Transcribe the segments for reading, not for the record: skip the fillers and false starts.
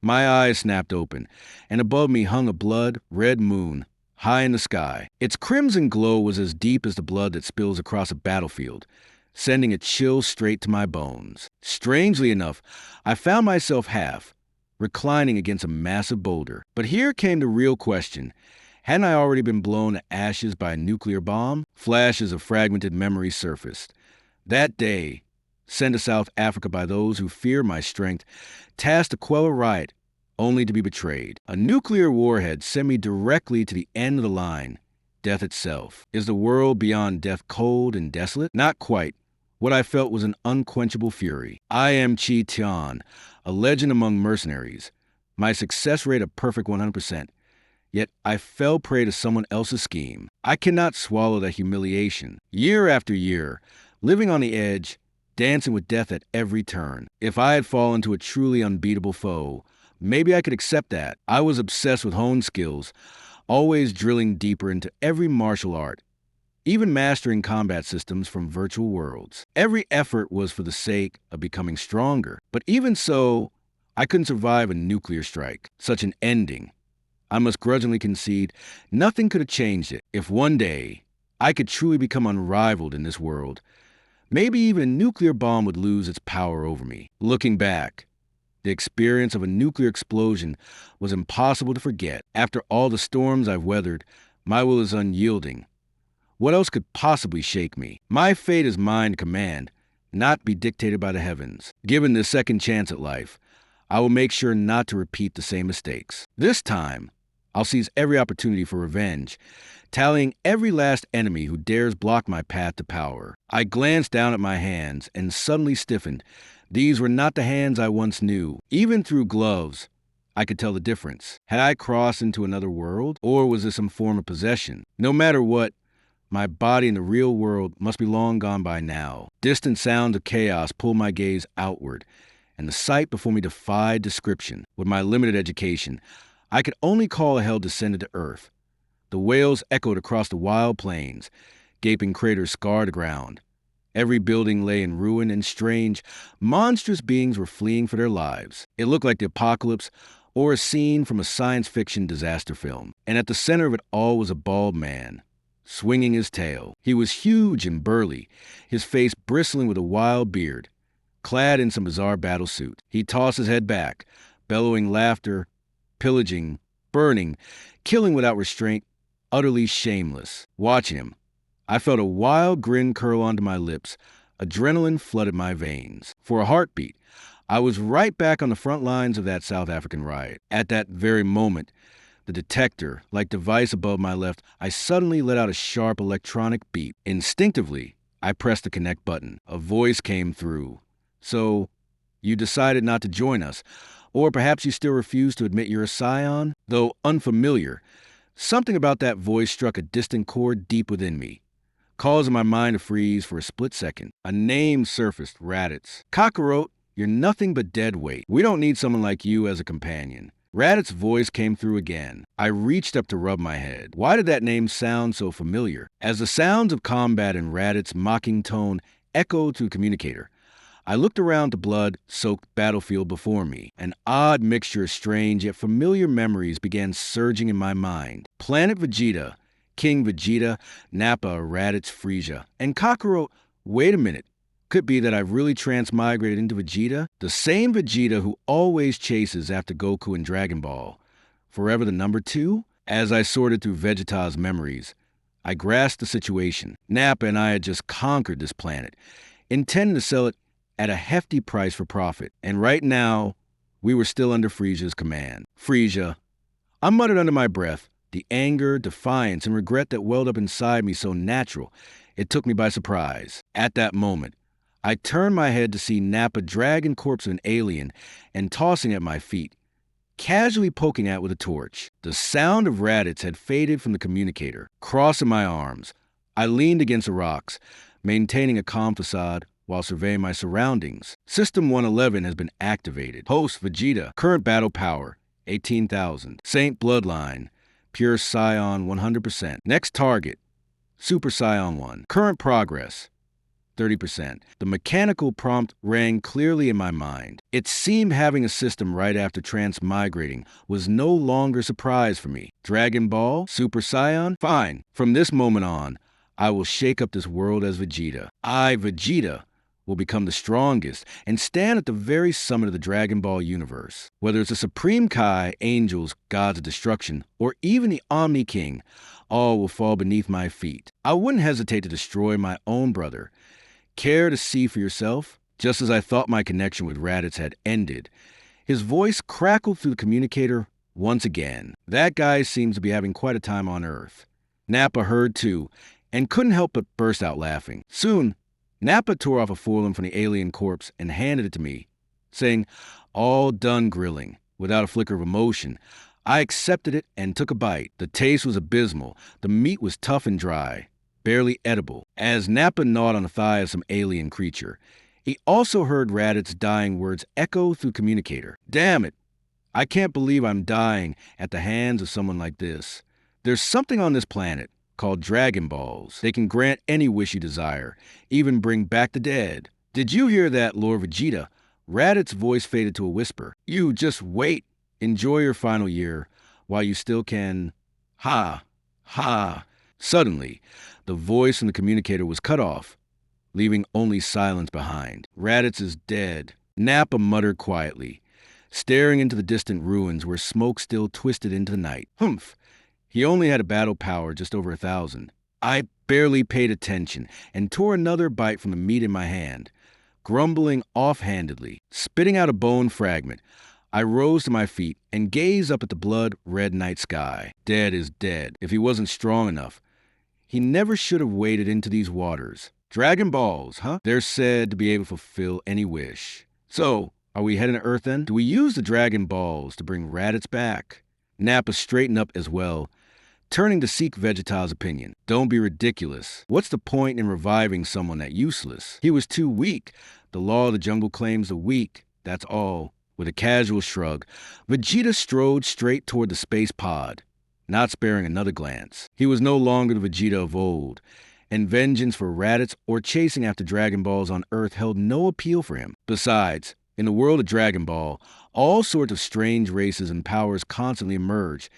My eyes snapped open, and above me hung a blood-red moon, high in the sky. Its crimson glow was as deep as the blood that spills across a battlefield, sending a chill straight to my bones. Strangely enough, I found myself reclining against a massive boulder. But here came the real question. Hadn't I already been blown to ashes by a nuclear bomb? Flashes of fragmented memory surfaced. That day, sent to South Africa by those who fear my strength, tasked to quell a riot, only to be betrayed. A nuclear warhead sent me directly to the end of the line, death itself. Is the world beyond death cold and desolate? Not quite. What I felt was an unquenchable fury. I am Chiaotzu, a legend among mercenaries. My success rate a perfect 100%. Yet I fell prey to someone else's scheme. I cannot swallow that humiliation. Year after year, living on the edge, dancing with death at every turn. If I had fallen to a truly unbeatable foe, maybe I could accept that. I was obsessed with honed skills, always drilling deeper into every martial art, even mastering combat systems from virtual worlds. Every effort was for the sake of becoming stronger. But even so, I couldn't survive a nuclear strike. Such an ending. I must grudgingly concede, nothing could have changed it. If one day I could truly become unrivaled in this world, maybe even a nuclear bomb would lose its power over me. Looking back, the experience of a nuclear explosion was impossible to forget. After all the storms I've weathered, my will is unyielding. What else could possibly shake me? My fate is mine to command, not be dictated by the heavens. Given this second chance at life, I will make sure not to repeat the same mistakes. This time, I'll seize every opportunity for revenge, tallying every last enemy who dares block my path to power. I glanced down at my hands and suddenly stiffened. These were not the hands I once knew. Even through gloves, I could tell the difference. Had I crossed into another world, or was this some form of possession? No matter what, my body in the real world must be long gone by now. Distant sounds of chaos pulled my gaze outward, and the sight before me defied description. With my limited education, I could only call a hell descended to earth. The wails echoed across the wild plains, gaping craters scarred the ground. Every building lay in ruin, and strange, monstrous beings were fleeing for their lives. It looked like the apocalypse or a scene from a science fiction disaster film. And at the center of it all was a bald man, swinging his tail. He was huge and burly, his face bristling with a wild beard, clad in some bizarre battle suit. He tossed his head back, bellowing laughter, pillaging, burning, killing without restraint, utterly shameless. Watching him, I felt a wild grin curl onto my lips. Adrenaline flooded my veins. For a heartbeat, I was right back on the front lines of that South African riot. At that very moment, the detector-like device above my left, I suddenly let out a sharp electronic beep. Instinctively, I pressed the connect button. A voice came through. So, you decided not to join us, or perhaps you still refuse to admit you're a Saiyan? Though unfamiliar, something about that voice struck a distant chord deep within me, causing my mind to freeze for a split second. A name surfaced, Raditz. Kakarot, you're nothing but dead weight. We don't need someone like you as a companion. Raditz's voice came through again. I reached up to rub my head. Why did that name sound so familiar? As the sounds of combat in Raditz's mocking tone echoed through the communicator, I looked around the blood-soaked battlefield before me. An odd mixture of strange yet familiar memories began surging in my mind. Planet Vegeta, King Vegeta, Nappa, Raditz, Frieza, and Kakarot. Wait a minute. Could be that I've really transmigrated into Vegeta? The same Vegeta who always chases after Goku in Dragon Ball. Forever the number 2? As I sorted through Vegeta's memories, I grasped the situation. Nappa and I had just conquered this planet, intending to sell it at a hefty price for profit. And right now, we were still under Frieza's command. Frieza, I muttered under my breath, the anger, defiance, and regret that welled up inside me so natural, it took me by surprise. At that moment, I turned my head to see Nappa dragging corpse of an alien and tossing at my feet, casually poking at with a torch. The sound of Raditz had faded from the communicator. Crossing my arms, I leaned against the rocks, maintaining a calm facade while surveying my surroundings. System 111 has been activated. Host Vegeta, current battle power, 18,000. Saint bloodline, pure Saiyan 100%. Next target, Super Saiyan 1. Current progress, 30%. The mechanical prompt rang clearly in my mind. It seemed having a system right after transmigrating was no longer a surprise for me. Dragon Ball? Super Saiyan? Fine. From this moment on, I will shake up this world as Vegeta. I, Vegeta, will become the strongest and stand at the very summit of the Dragon Ball universe. Whether it's the Supreme Kai, angels, gods of destruction, or even the Omni King, all will fall beneath my feet. I wouldn't hesitate to destroy my own brother. Care to see for yourself? Just as I thought my connection with Raditz had ended, his voice crackled through the communicator once again. That guy seems to be having quite a time on Earth. Nappa heard too, and couldn't help but burst out laughing. Soon, Nappa tore off a forelimb from the alien corpse and handed it to me, saying, "All done grilling." Without a flicker of emotion, I accepted it and took a bite. The taste was abysmal. The meat was tough and dry, barely edible. As Nappa gnawed on the thigh of some alien creature, he also heard Raditz's dying words echo through communicator. Damn it! I can't believe I'm dying at the hands of someone like this. There's something on this planet called Dragon Balls. They can grant any wish you desire, even bring back the dead. Did you hear that, Lord Vegeta? Raditz's voice faded to a whisper. You just wait. Enjoy your final year while you still can. Ha! Ha! Suddenly, the voice in the communicator was cut off, leaving only silence behind. Raditz is dead, Nappa muttered quietly, staring into the distant ruins where smoke still twisted into the night. Humph! He only had a battle power just over 1,000. I barely paid attention and tore another bite from the meat in my hand. Grumbling offhandedly, spitting out a bone fragment, I rose to my feet and gazed up at the blood-red night sky. Dead is dead. If he wasn't strong enough, he never should have waded into these waters. Dragon Balls, huh? They're said to be able to fulfill any wish. So, are we heading to Earth then? Do we use the Dragon Balls to bring Raditz back? Nappa straightened up as well, turning to seek Vegeta's opinion. Don't be ridiculous. What's the point in reviving someone that useless? He was too weak. The law of the jungle claims the weak. That's all. With a casual shrug, Vegeta strode straight toward the space pod, not sparing another glance. He was no longer the Vegeta of old, and vengeance for Raditz or chasing after Dragon Balls on Earth held no appeal for him. Besides, in the world of Dragon Ball, all sorts of strange races and powers constantly emerge.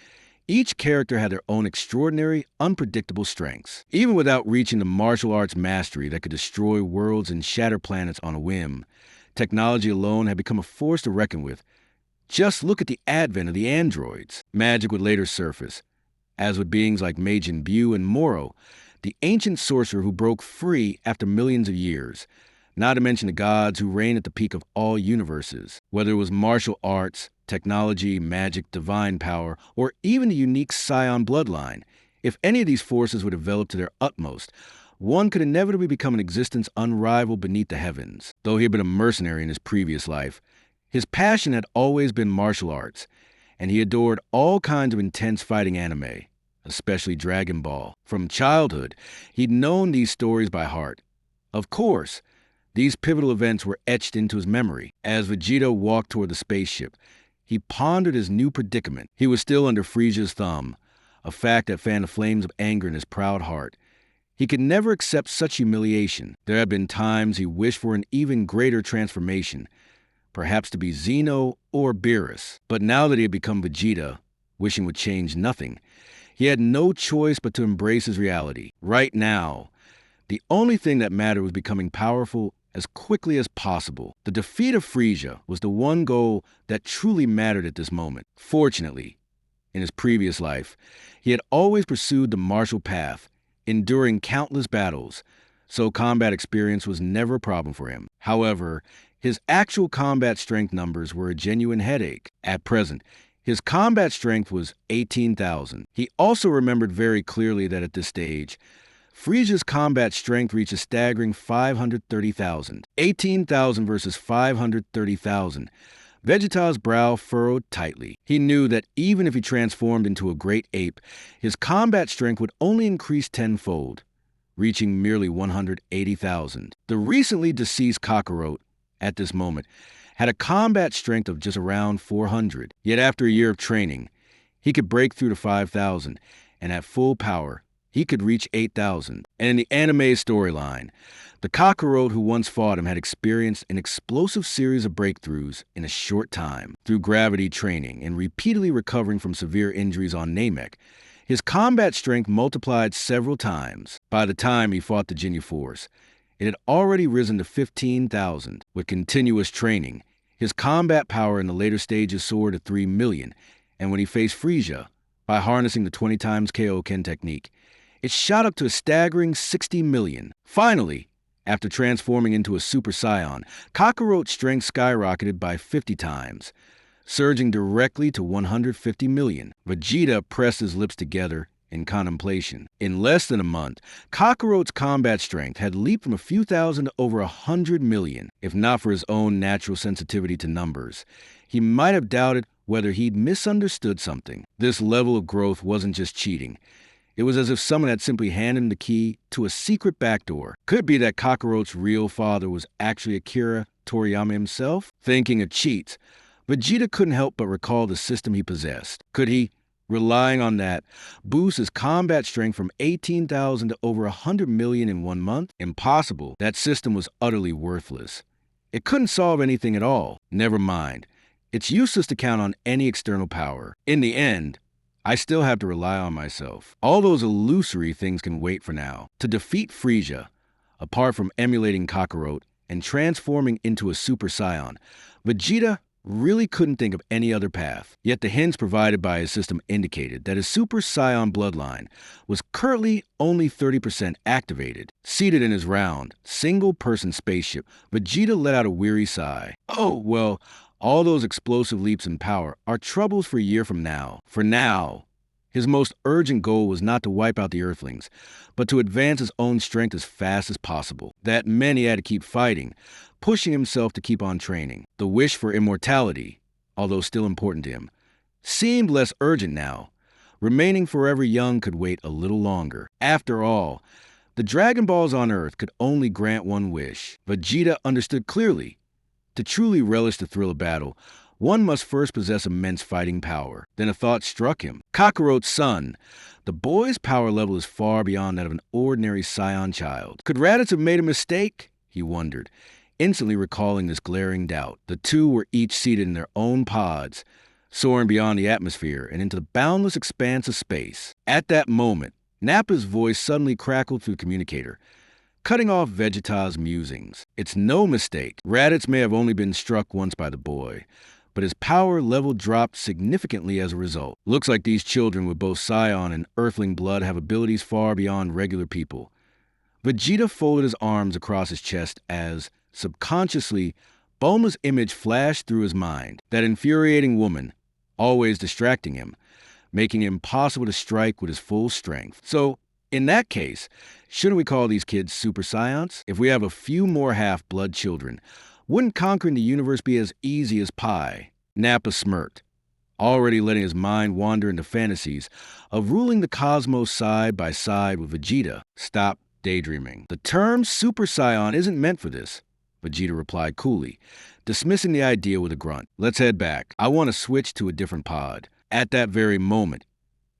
Each character had their own extraordinary, unpredictable strengths. Even without reaching the martial arts mastery that could destroy worlds and shatter planets on a whim, technology alone had become a force to reckon with. Just look at the advent of the androids. Magic would later surface, as with beings like Majin Buu and Moro, the ancient sorcerer who broke free after millions of years, not to mention the gods who reign at the peak of all universes. Whether it was martial arts, technology, magic, divine power, or even the unique Saiyan bloodline, if any of these forces were developed to their utmost, one could inevitably become an existence unrivaled beneath the heavens. Though he had been a mercenary in his previous life, his passion had always been martial arts, and he adored all kinds of intense fighting anime, especially Dragon Ball. From childhood, he'd known these stories by heart. Of course, these pivotal events were etched into his memory. As Vegeta walked toward the spaceship, he pondered his new predicament. He was still under Frieza's thumb, a fact that fanned the flames of anger in his proud heart. He could never accept such humiliation. There had been times he wished for an even greater transformation, perhaps to be Zeno or Beerus. But now that he had become Vegeta, wishing would change nothing, he had no choice but to embrace his reality. Right now, the only thing that mattered was becoming powerful as quickly as possible. The defeat of Frieza was the one goal that truly mattered at this moment. Fortunately, in his previous life, he had always pursued the martial path, enduring countless battles, so combat experience was never a problem for him. However, his actual combat strength numbers were a genuine headache. At present, his combat strength was 18,000. He also remembered very clearly that at this stage, Frieza's combat strength reached a staggering 530,000. 18,000 versus 530,000. Vegeta's brow furrowed tightly. He knew that even if he transformed into a great ape, his combat strength would only increase tenfold, reaching merely 180,000. The recently deceased Kakarot, at this moment, had a combat strength of just around 400. Yet after a year of training, he could break through to 5,000, and at full power, he could reach 8,000. And in the anime storyline, the Kakarot who once fought him had experienced an explosive series of breakthroughs in a short time. Through gravity training and repeatedly recovering from severe injuries on Namek, his combat strength multiplied several times. By the time he fought the Ginyu Force, it had already risen to 15,000. With continuous training, his combat power in the later stages soared to 3 million, and when he faced Frieza, by harnessing the 20 times Kaioken technique, it shot up to a staggering 60 million. Finally, after transforming into a Super Saiyan, Kakarot's strength skyrocketed by 50 times, surging directly to 150 million. Vegeta pressed his lips together in contemplation. In less than a month, Kakarot's combat strength had leaped from a few thousand to over 100 million. If not for his own natural sensitivity to numbers, he might have doubted whether he'd misunderstood something. This level of growth wasn't just cheating. It was as if someone had simply handed him the key to a secret backdoor. Could it be that Kakarot's real father was actually Akira Toriyama himself? Thinking of cheats, Vegeta couldn't help but recall the system he possessed. Could he, relying on that, boost his combat strength from 18,000 to over 100 million in 1 month? Impossible. That system was utterly worthless. It couldn't solve anything at all. Never mind. It's useless to count on any external power. In the end, I still have to rely on myself. All those illusory things can wait for now. To defeat Frieza, apart from emulating Kakarot and transforming into a Super Saiyan, Vegeta really couldn't think of any other path. Yet the hints provided by his system indicated that his Super Saiyan bloodline was currently only 30% activated. Seated in his round, single-person spaceship, Vegeta let out a weary sigh. Oh, well, all those explosive leaps in power are troubles for a year from now. For now, his most urgent goal was not to wipe out the Earthlings, but to advance his own strength as fast as possible. That meant he had to keep fighting, pushing himself to keep on training. The wish for immortality, although still important to him, seemed less urgent now. Remaining forever young could wait a little longer. After all, the Dragon Balls on Earth could only grant one wish. Vegeta understood clearly. To truly relish the thrill of battle, one must first possess immense fighting power. Then a thought struck him. Kakarot's son. The boy's power level is far beyond that of an ordinary Saiyan child. Could Raditz have made a mistake? He wondered, instantly recalling this glaring doubt. The two were each seated in their own pods, soaring beyond the atmosphere and into the boundless expanse of space. At that moment, Nappa's voice suddenly crackled through the communicator, cutting off Vegeta's musings. It's no mistake. Raditz may have only been struck once by the boy, but his power level dropped significantly as a result. Looks like these children with both Saiyan and Earthling blood have abilities far beyond regular people. Vegeta folded his arms across his chest as, subconsciously, Bulma's image flashed through his mind. That infuriating woman, always distracting him, making it impossible to strike with his full strength. So, in that case, shouldn't we call these kids Super Saiyans? If we have a few more half-blood children, wouldn't conquering the universe be as easy as pie? Nappa smirked, already letting his mind wander into fantasies of ruling the cosmos side by side with Vegeta. Stop daydreaming. The term Super Saiyan isn't meant for this, Vegeta replied coolly, dismissing the idea with a grunt. Let's head back. I want to switch to a different pod. At that very moment,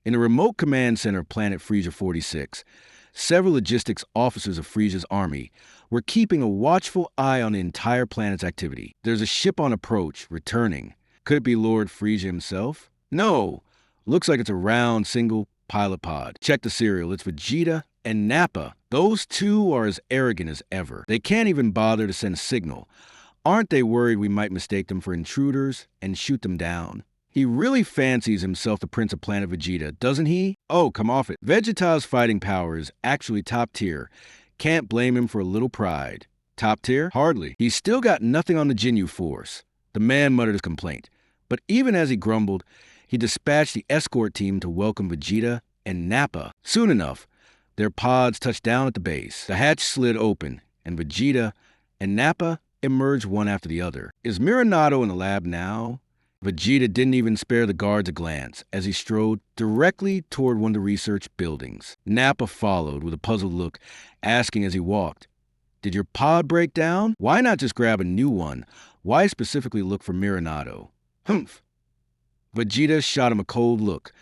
in the remote command center of planet Frieza 46, several logistics officers of Frieza's army were keeping a watchful eye on the entire planet's activity. There's a ship on approach, returning. Could it be Lord Frieza himself? No. Looks like it's a round, single pilot pod. Check the serial. It's Vegeta and Nappa. Those two are as arrogant as ever. They can't even bother to send a signal. Aren't they worried we might mistake them for intruders and shoot them down? He really fancies himself the Prince of Planet Vegeta, doesn't he? Oh, come off it. Vegeta's fighting power is actually top tier. Can't blame him for a little pride. Top tier? Hardly. He's still got nothing on the Ginyu Force. The man muttered his complaint. But even as he grumbled, he dispatched the escort team to welcome Vegeta and Nappa. Soon enough, their pods touched down at the base. The hatch slid open, and Vegeta and Nappa emerged one after the other. Is Miranado in the lab now? Vegeta didn't even spare the guards a glance as he strode directly toward one of the research buildings. Nappa followed with a puzzled look, asking as he walked, "Did your pod break down? Why not just grab a new one? Why specifically look for Miranado?" Humph! Vegeta shot him a cold look,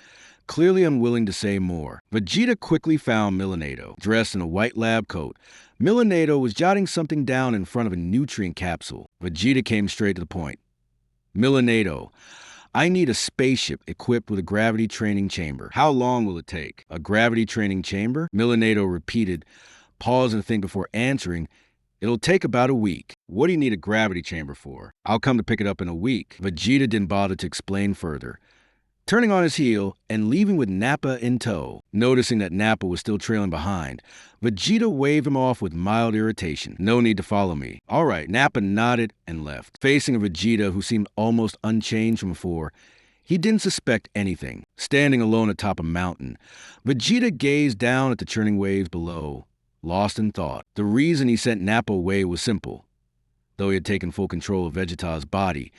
clearly unwilling to say more. Vegeta quickly found Milenato, dressed in a white lab coat. Milenato was jotting something down in front of a nutrient capsule. Vegeta came straight to the point. Milenato, I need a spaceship equipped with a gravity training chamber. How long will it take? A gravity training chamber? Milenato repeated, pausing to think before answering. It'll take about a week. What do you need a gravity chamber for? I'll come to pick it up in a week. Vegeta didn't bother to explain further. Turning on his heel and leaving with Nappa in tow. Noticing that Nappa was still trailing behind, Vegeta waved him off with mild irritation. No need to follow me. All right, Nappa nodded and left. Facing a Vegeta who seemed almost unchanged from before, he didn't suspect anything. Standing alone atop a mountain, Vegeta gazed down at the churning waves below, lost in thought. The reason he sent Nappa away was simple. Though he had taken full control of Vegeta's body,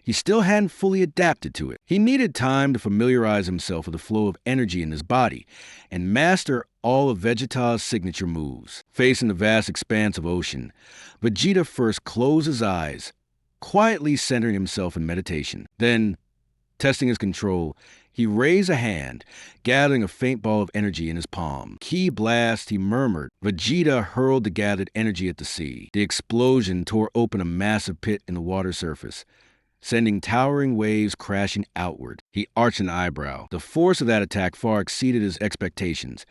he still hadn't fully adapted to it. He needed time to familiarize himself with the flow of energy in his body and master all of Vegeta's signature moves. Facing the vast expanse of ocean, Vegeta first closed his eyes, quietly centering himself in meditation. Then, testing his control, he raised a hand, gathering a faint ball of energy in his palm. Ki blast, he murmured. Vegeta hurled the gathered energy at the sea. The explosion tore open a massive pit in the water surface, sending towering waves crashing outward. He arched an eyebrow. The force of that attack far exceeded his expectations,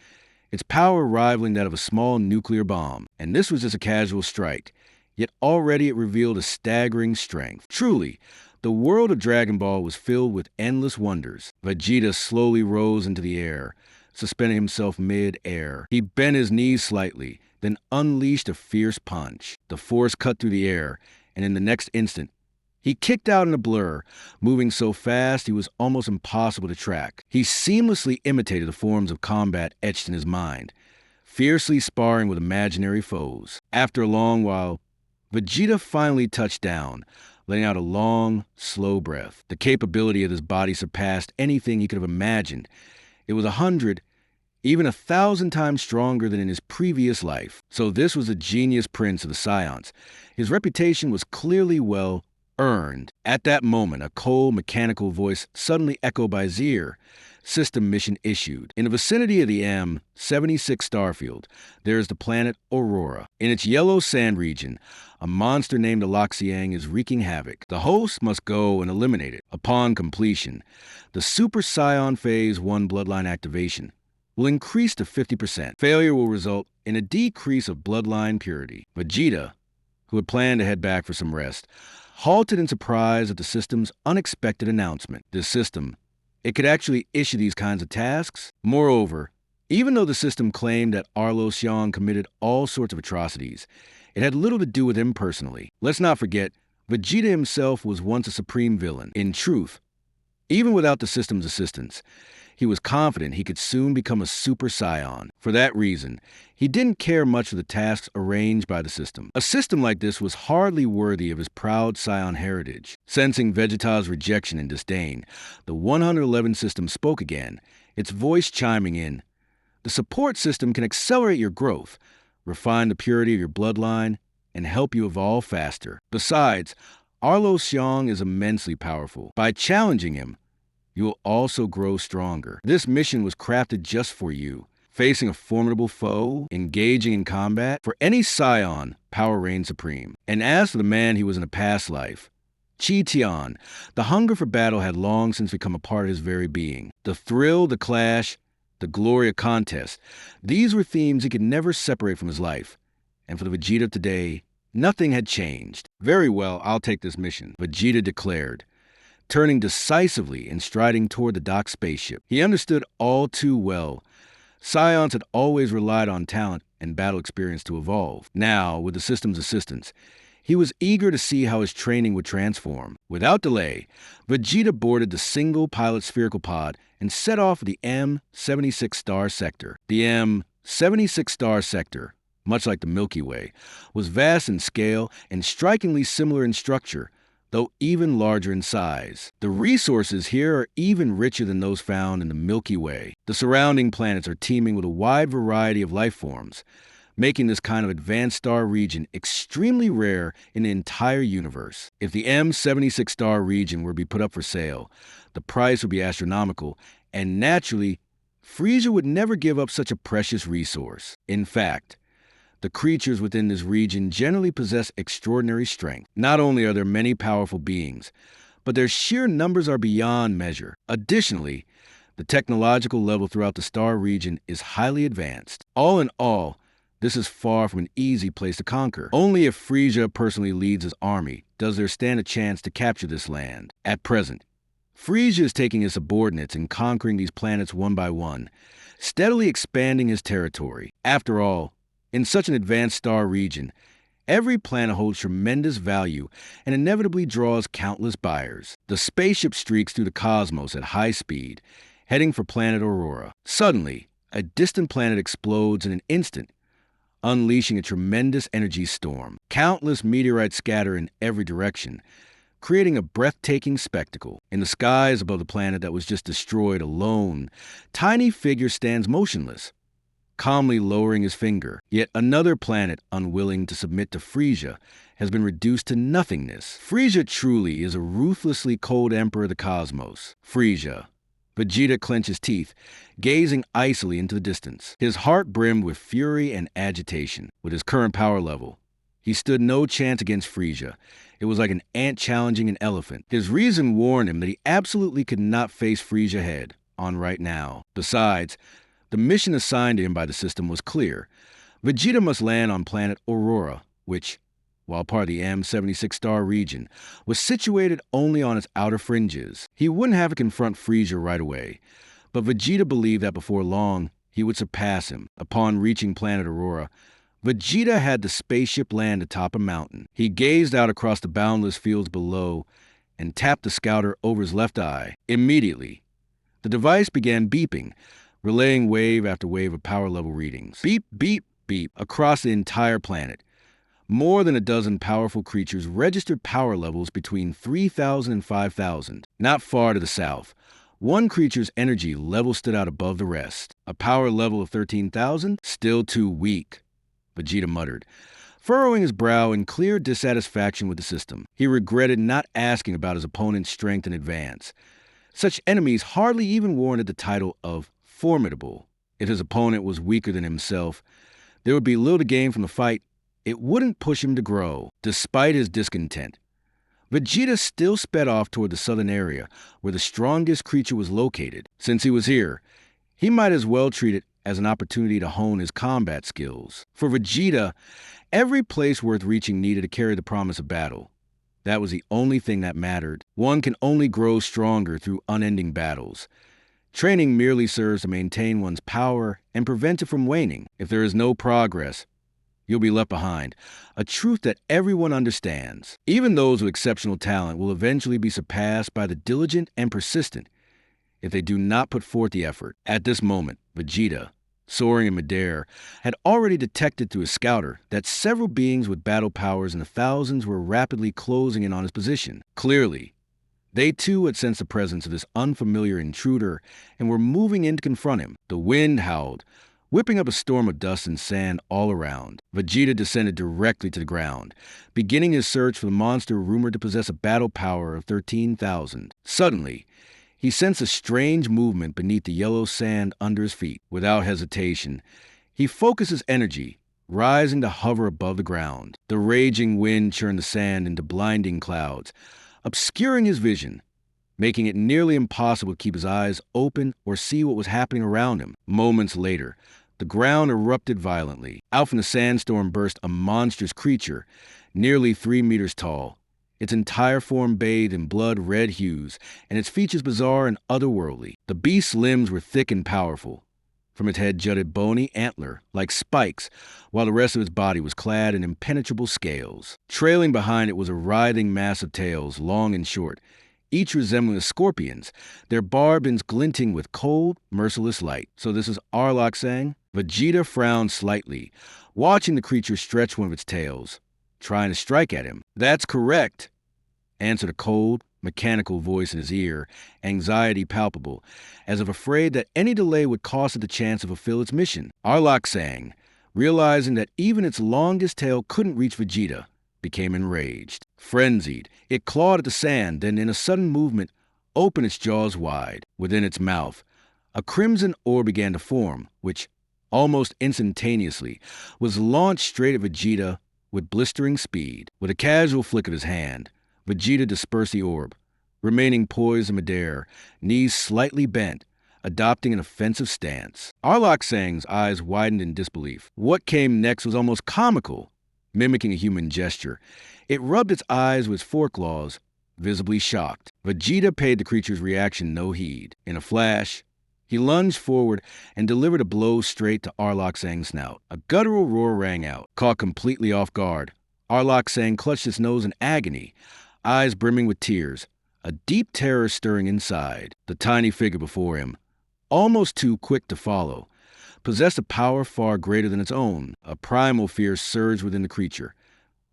its power rivaling that of a small nuclear bomb. And this was just a casual strike, yet already it revealed a staggering strength. Truly, the world of Dragon Ball was filled with endless wonders. Vegeta slowly rose into the air, suspending himself mid-air. He bent his knees slightly, then unleashed a fierce punch. The force cut through the air, and in the next instant, he kicked out in a blur, moving so fast he was almost impossible to track. He seamlessly imitated the forms of combat etched in his mind, fiercely sparring with imaginary foes. After a long while, Vegeta finally touched down, letting out a long, slow breath. The capability of his body surpassed anything he could have imagined. It was 100, even 1,000 times stronger than in his previous life. So this was a genius prince of the Saiyans. His reputation was clearly well earned. At that moment, a cold, mechanical voice suddenly echoed by his ear. System mission issued. In the vicinity of the M76 starfield, there is the planet Aurora. In its yellow sand region, a monster named Eloxyang is wreaking havoc. The host must go and eliminate it. Upon completion, the Super Saiyan Phase 1 bloodline activation will increase to 50%. Failure will result in a decrease of bloodline purity. Vegeta, who had planned to head back for some rest, halted in surprise at the system's unexpected announcement. This system, it could actually issue these kinds of tasks. Moreover, even though the system claimed that Eloxyang committed all sorts of atrocities, it had little to do with him personally. Let's not forget, Vegeta himself was once a supreme villain. In truth, even without the system's assistance, he was confident he could soon become a Super Saiyan. For that reason, he didn't care much for the tasks arranged by the system. A system like this was hardly worthy of his proud Saiyan heritage. Sensing Vegeta's rejection and disdain, the 111 system spoke again, its voice chiming in. The support system can accelerate your growth, refine the purity of your bloodline, and help you evolve faster. Besides, Eloxyang is immensely powerful. By challenging him, you will also grow stronger. This mission was crafted just for you. Facing a formidable foe, engaging in combat, for any Saiyan, power reigns supreme. And as for the man he was in a past life, Chi-Tian, the hunger for battle had long since become a part of his very being. The thrill, the clash, the glory of contest, these were themes he could never separate from his life. And for the Vegeta of today, nothing had changed. Very well, I'll take this mission, Vegeta declared, turning decisively and striding toward the docked spaceship. He understood all too well. Saiyans had always relied on talent and battle experience to evolve. Now, with the system's assistance, he was eager to see how his training would transform. Without delay, Vegeta boarded the single-pilot spherical pod and set off for the M76 star sector. The M76 star sector, much like the Milky Way, was vast in scale and strikingly similar in structure, though even larger in size. The resources here are even richer than those found in the Milky Way. The surrounding planets are teeming with a wide variety of life forms, making this kind of advanced star region extremely rare in the entire universe. If the M76 star region were to be put up for sale, the price would be astronomical And naturally, Frieza would never give up such a precious resource. In fact, the creatures within this region generally possess extraordinary strength. Not only are there many powerful beings, but their sheer numbers are beyond measure. Additionally, the technological level throughout the star region is highly advanced. All in all, this is far from an easy place to conquer. Only if Frieza personally leads his army does there stand a chance to capture this land. At present, Frieza is taking his subordinates and conquering these planets one by one, steadily expanding his territory. After all, in such an advanced star region, every planet holds tremendous value and inevitably draws countless buyers. The spaceship streaks through the cosmos at high speed, heading for planet Aurora. Suddenly, a distant planet explodes in an instant, unleashing a tremendous energy storm. Countless meteorites scatter in every direction, creating a breathtaking spectacle. In the skies above the planet that was just destroyed, a lone, tiny figure stands motionless, calmly lowering his finger. Yet another planet, unwilling to submit to Frieza, has been reduced to nothingness. Frieza truly is a ruthlessly cold emperor of the cosmos. Frieza. Vegeta clenches teeth, gazing icily into the distance. His heart brimmed with fury and agitation. With his current power level, he stood no chance against Frieza. It was like an ant challenging an elephant. His reason warned him that he absolutely could not face Frieza head on right now. Besides, the mission assigned to him by the system was clear. Vegeta must land on planet Aurora, which, while part of the M76 star region, was situated only on its outer fringes. He wouldn't have to confront Frieza right away, but Vegeta believed that before long, he would surpass him. Upon reaching planet Aurora, Vegeta had the spaceship land atop a mountain. He gazed out across the boundless fields below and tapped the scouter over his left eye. Immediately, the device began beeping, relaying wave after wave of power level readings. Beep, beep, beep, across the entire planet. More than a dozen powerful creatures registered power levels between 3,000 and 5,000. Not far to the south, one creature's energy level stood out above the rest. A power level of 13,000? Still too weak, Vegeta muttered, furrowing his brow in clear dissatisfaction with the system. He regretted not asking about his opponent's strength in advance. Such enemies hardly even warranted the title of formidable. If his opponent was weaker than himself, there would be little to gain from the fight. It wouldn't push him to grow. Despite his discontent, Vegeta still sped off toward the southern area where the strongest creature was located. Since he was here, he might as well treat it as an opportunity to hone his combat skills. For Vegeta, every place worth reaching needed to carry the promise of battle. That was the only thing that mattered. One can only grow stronger through unending battles. Training merely serves to maintain one's power and prevent it from waning. If there is no progress, you'll be left behind, a truth that everyone understands. Even those with exceptional talent will eventually be surpassed by the diligent and persistent if they do not put forth the effort. At this moment, Vegeta, soaring in midair, had already detected through his scouter that several beings with battle powers in the thousands were rapidly closing in on his position. Clearly, they too had sensed the presence of this unfamiliar intruder and were moving in to confront him. The wind howled, whipping up a storm of dust and sand all around. Vegeta descended directly to the ground, beginning his search for the monster rumored to possess a battle power of 13,000. Suddenly, he sensed a strange movement beneath the yellow sand under his feet. Without hesitation, he focused his energy, rising to hover above the ground. The raging wind churned the sand into blinding clouds, obscuring his vision, making it nearly impossible to keep his eyes open or see what was happening around him. Moments later, the ground erupted violently. Out from the sandstorm burst a monstrous creature, nearly 3 meters tall, its entire form bathed in blood-red hues, and its features bizarre and otherworldly. The beast's limbs were thick and powerful. From its head jutted bony antler, like spikes, while the rest of its body was clad in impenetrable scales. Trailing behind it was a writhing mass of tails, long and short, each resembling a scorpion's, their barbed ends glinting with cold, merciless light. So this is Eloxyang? Vegeta frowned slightly, watching the creature stretch one of its tails, trying to strike at him. "That's correct," answered a cold, mechanical voice in his ear, anxiety palpable, as if afraid that any delay would cost it the chance to fulfill its mission. Eloxyang, realizing that even its longest tail couldn't reach Vegeta, became enraged. Frenzied, it clawed at the sand, then in a sudden movement, opened its jaws wide. Within its mouth, A crimson orb began to form, which, almost instantaneously, was launched straight at Vegeta with blistering speed. With a casual flick of his hand, Vegeta dispersed the orb, remaining poised in midair, knees slightly bent, adopting an offensive stance. Eloxyang's eyes widened in disbelief. What came next was almost comical, mimicking a human gesture. It rubbed its eyes with its foreclaws, visibly shocked. Vegeta paid the creature's reaction no heed. In a flash, he lunged forward and delivered a blow straight to Eloxyang's snout. A guttural roar rang out. Caught completely off guard, Eloxyang clutched his nose in agony, eyes brimming with tears, a deep terror stirring inside. The tiny figure before him, almost too quick to follow, possessed a power far greater than its own. A primal fear surged within the creature,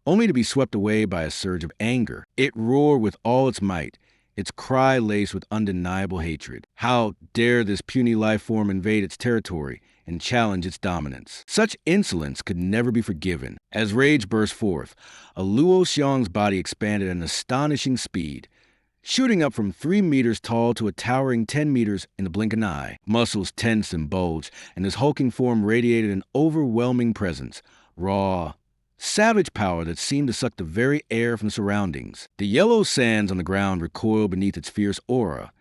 only to be swept away by a surge of anger. It roared with all its might, its cry laced with undeniable hatred. How dare this puny life form invade its territory and challenge its dominance? Such insolence could never be forgiven. As rage burst forth, Eloxyang's body expanded at an astonishing speed, shooting up from 3 meters tall to a towering 10 meters in the blink of an eye. Muscles tensed and bulged, and his hulking form radiated an overwhelming presence, raw, savage power that seemed to suck the very air from the surroundings. The yellow sands on the ground recoiled beneath its fierce aura,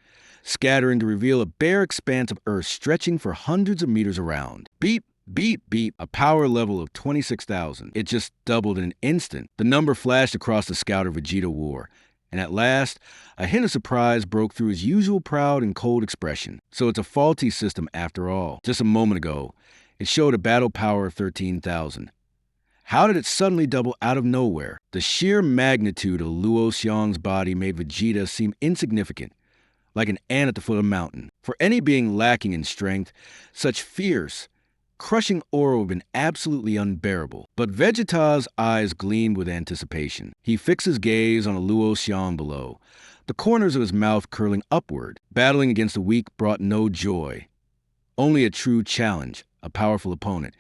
scattering to reveal a bare expanse of earth stretching for hundreds of meters around. Beep, beep, beep, a power level of 26,000. It just doubled in an instant. The number flashed across the scouter Vegeta wore, and at last, a hint of surprise broke through his usual proud and cold expression. So it's a faulty system after all. Just a moment ago, it showed a battle power of 13,000. How did it suddenly double out of nowhere? The sheer magnitude of Eloxyang's body made Vegeta seem insignificant, like an ant at the foot of a mountain. For any being lacking in strength, such fierce, crushing aura would have been absolutely unbearable. But Vegeta's eyes gleamed with anticipation. He fixed his gaze on Eloxyang below, the corners of his mouth curling upward. Battling against the weak brought no joy. Only a true challenge, a powerful opponent,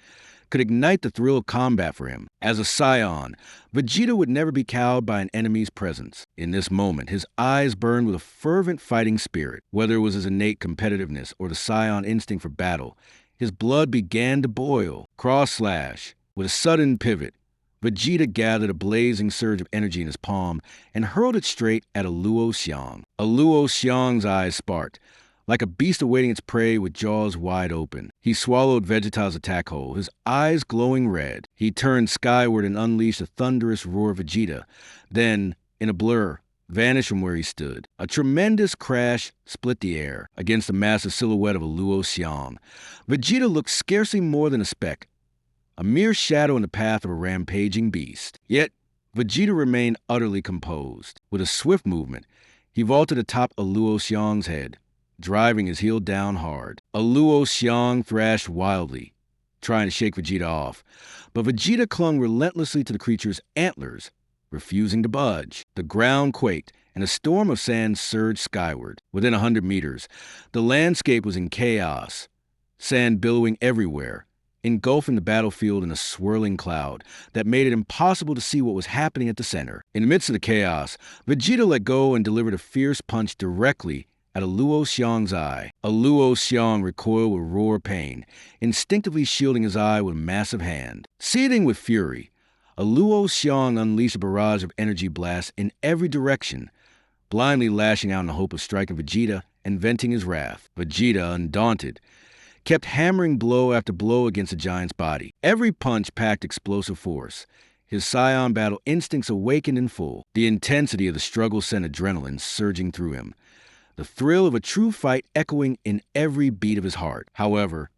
could ignite the thrill of combat for him. As a Saiyan, Vegeta would never be cowed by an enemy's presence. In this moment, his eyes burned with a fervent fighting spirit. Whether it was his innate competitiveness or the Saiyan instinct for battle, his blood began to boil. Cross-slash. With a sudden pivot, Vegeta gathered a blazing surge of energy in his palm and hurled it straight at Eloxyang. Eloxyang's eyes sparked, like a beast awaiting its prey with jaws wide open. He swallowed Vegeta's attack hole, his eyes glowing red. He turned skyward and unleashed a thunderous roar of Vegeta, then, in a blur, vanished from where he stood. A tremendous crash split the air against the massive silhouette of Eloxyang. Vegeta looked scarcely more than a speck, a mere shadow in the path of a rampaging beast. Yet, Vegeta remained utterly composed. With a swift movement, he vaulted atop Eloxyang's head, driving his heel down hard. Eloxyang thrashed wildly, trying to shake Vegeta off, but Vegeta clung relentlessly to the creature's antlers, refusing to budge. The ground quaked, and a storm of sand surged skyward. Within 100 meters, the landscape was in chaos, sand billowing everywhere, engulfing the battlefield in a swirling cloud that made it impossible to see what was happening at the center. In the midst of the chaos, Vegeta let go and delivered a fierce punch directly at Eloxyang's eye. Eloxyang recoiled with roar pain, instinctively shielding his eye with a massive hand. Seething with fury, Eloxyang unleashed a barrage of energy blasts in every direction, blindly lashing out in the hope of striking Vegeta and venting his wrath. Vegeta, undaunted, kept hammering blow after blow against the giant's body. Every punch packed explosive force. His Saiyan battle instincts awakened in full. The intensity of the struggle sent adrenaline surging through him, the thrill of a true fight echoing in every beat of his heart. However,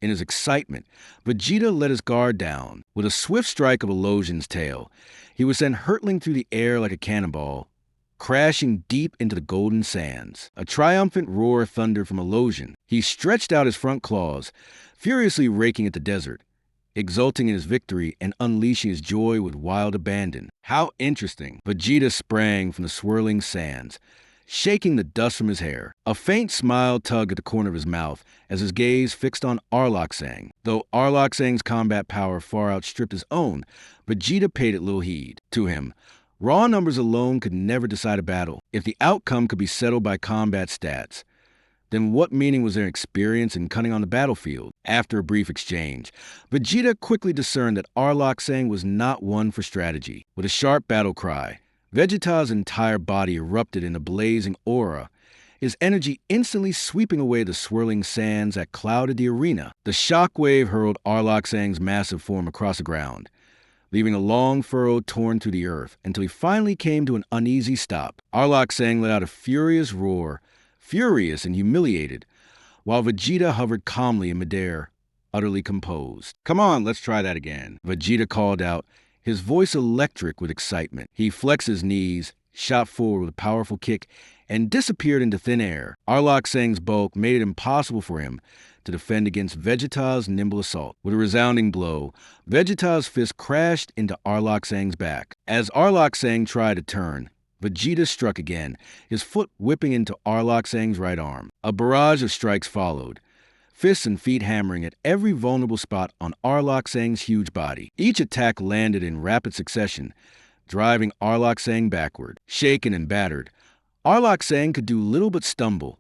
in his excitement, Vegeta let his guard down. With a swift strike of Eloxyang's tail, he was sent hurtling through the air like a cannonball, crashing deep into the golden sands. A triumphant roar thundered from Eloxyang. He stretched out his front claws, furiously raking at the desert, exulting in his victory and unleashing his joy with wild abandon. How interesting! Vegeta sprang from the swirling sands, shaking the dust from his hair. A faint smile tugged at the corner of his mouth as his gaze fixed on Eloxyang. Though Eloxyang's combat power far outstripped his own, Vegeta paid it little heed. To him, raw numbers alone could never decide a battle. If the outcome could be settled by combat stats, Then what meaning was their experience in cutting on the battlefield? After a brief exchange, Vegeta quickly discerned that Eloxyang was not one for strategy. With a sharp battle cry, Vegeta's entire body erupted in a blazing aura, his energy instantly sweeping away the swirling sands that clouded the arena. The shockwave hurled Eloxyang's massive form across the ground, leaving a long furrow torn through the earth until he finally came to an uneasy stop. Eloxyang let out a furious roar, furious and humiliated, while Vegeta hovered calmly in midair, utterly composed. "Come on, let's try that again," Vegeta called out, his voice electric with excitement. He flexed his knees, shot forward with a powerful kick, and disappeared into thin air. Eloxyang's bulk made it impossible for him to defend against Vegeta's nimble assault. With a resounding blow, Vegeta's fist crashed into Eloxyang's back. As Eloxyang tried to turn, Vegeta struck again, his foot whipping into Eloxyang's right arm. A barrage of strikes followed, fists and feet hammering at every vulnerable spot on Eloxyang's huge body. Each attack landed in rapid succession, driving Eloxyang backward. Shaken and battered, Eloxyang could do little but stumble,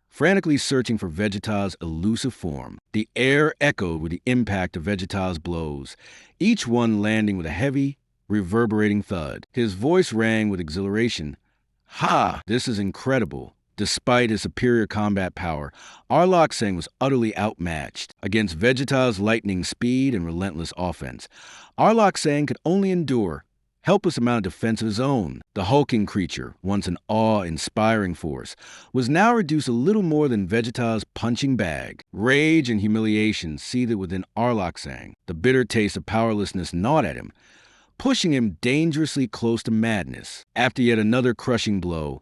frantically searching for Vegeta's elusive form. The air echoed with the impact of Vegeta's blows, each one landing with a heavy, reverberating thud. His voice rang with exhilaration. "Ha! This is incredible." Despite his superior combat power, Eloxyang was utterly outmatched. Against Vegeta's lightning speed and relentless offense, Eloxyang could only endure helpless amount of defense of his own. The hulking creature, once an awe-inspiring force, was now reduced a little more than Vegeta's punching bag. Rage and humiliation seethed within Eloxyang. The bitter taste of powerlessness gnawed at him, pushing him dangerously close to madness. After yet another crushing blow,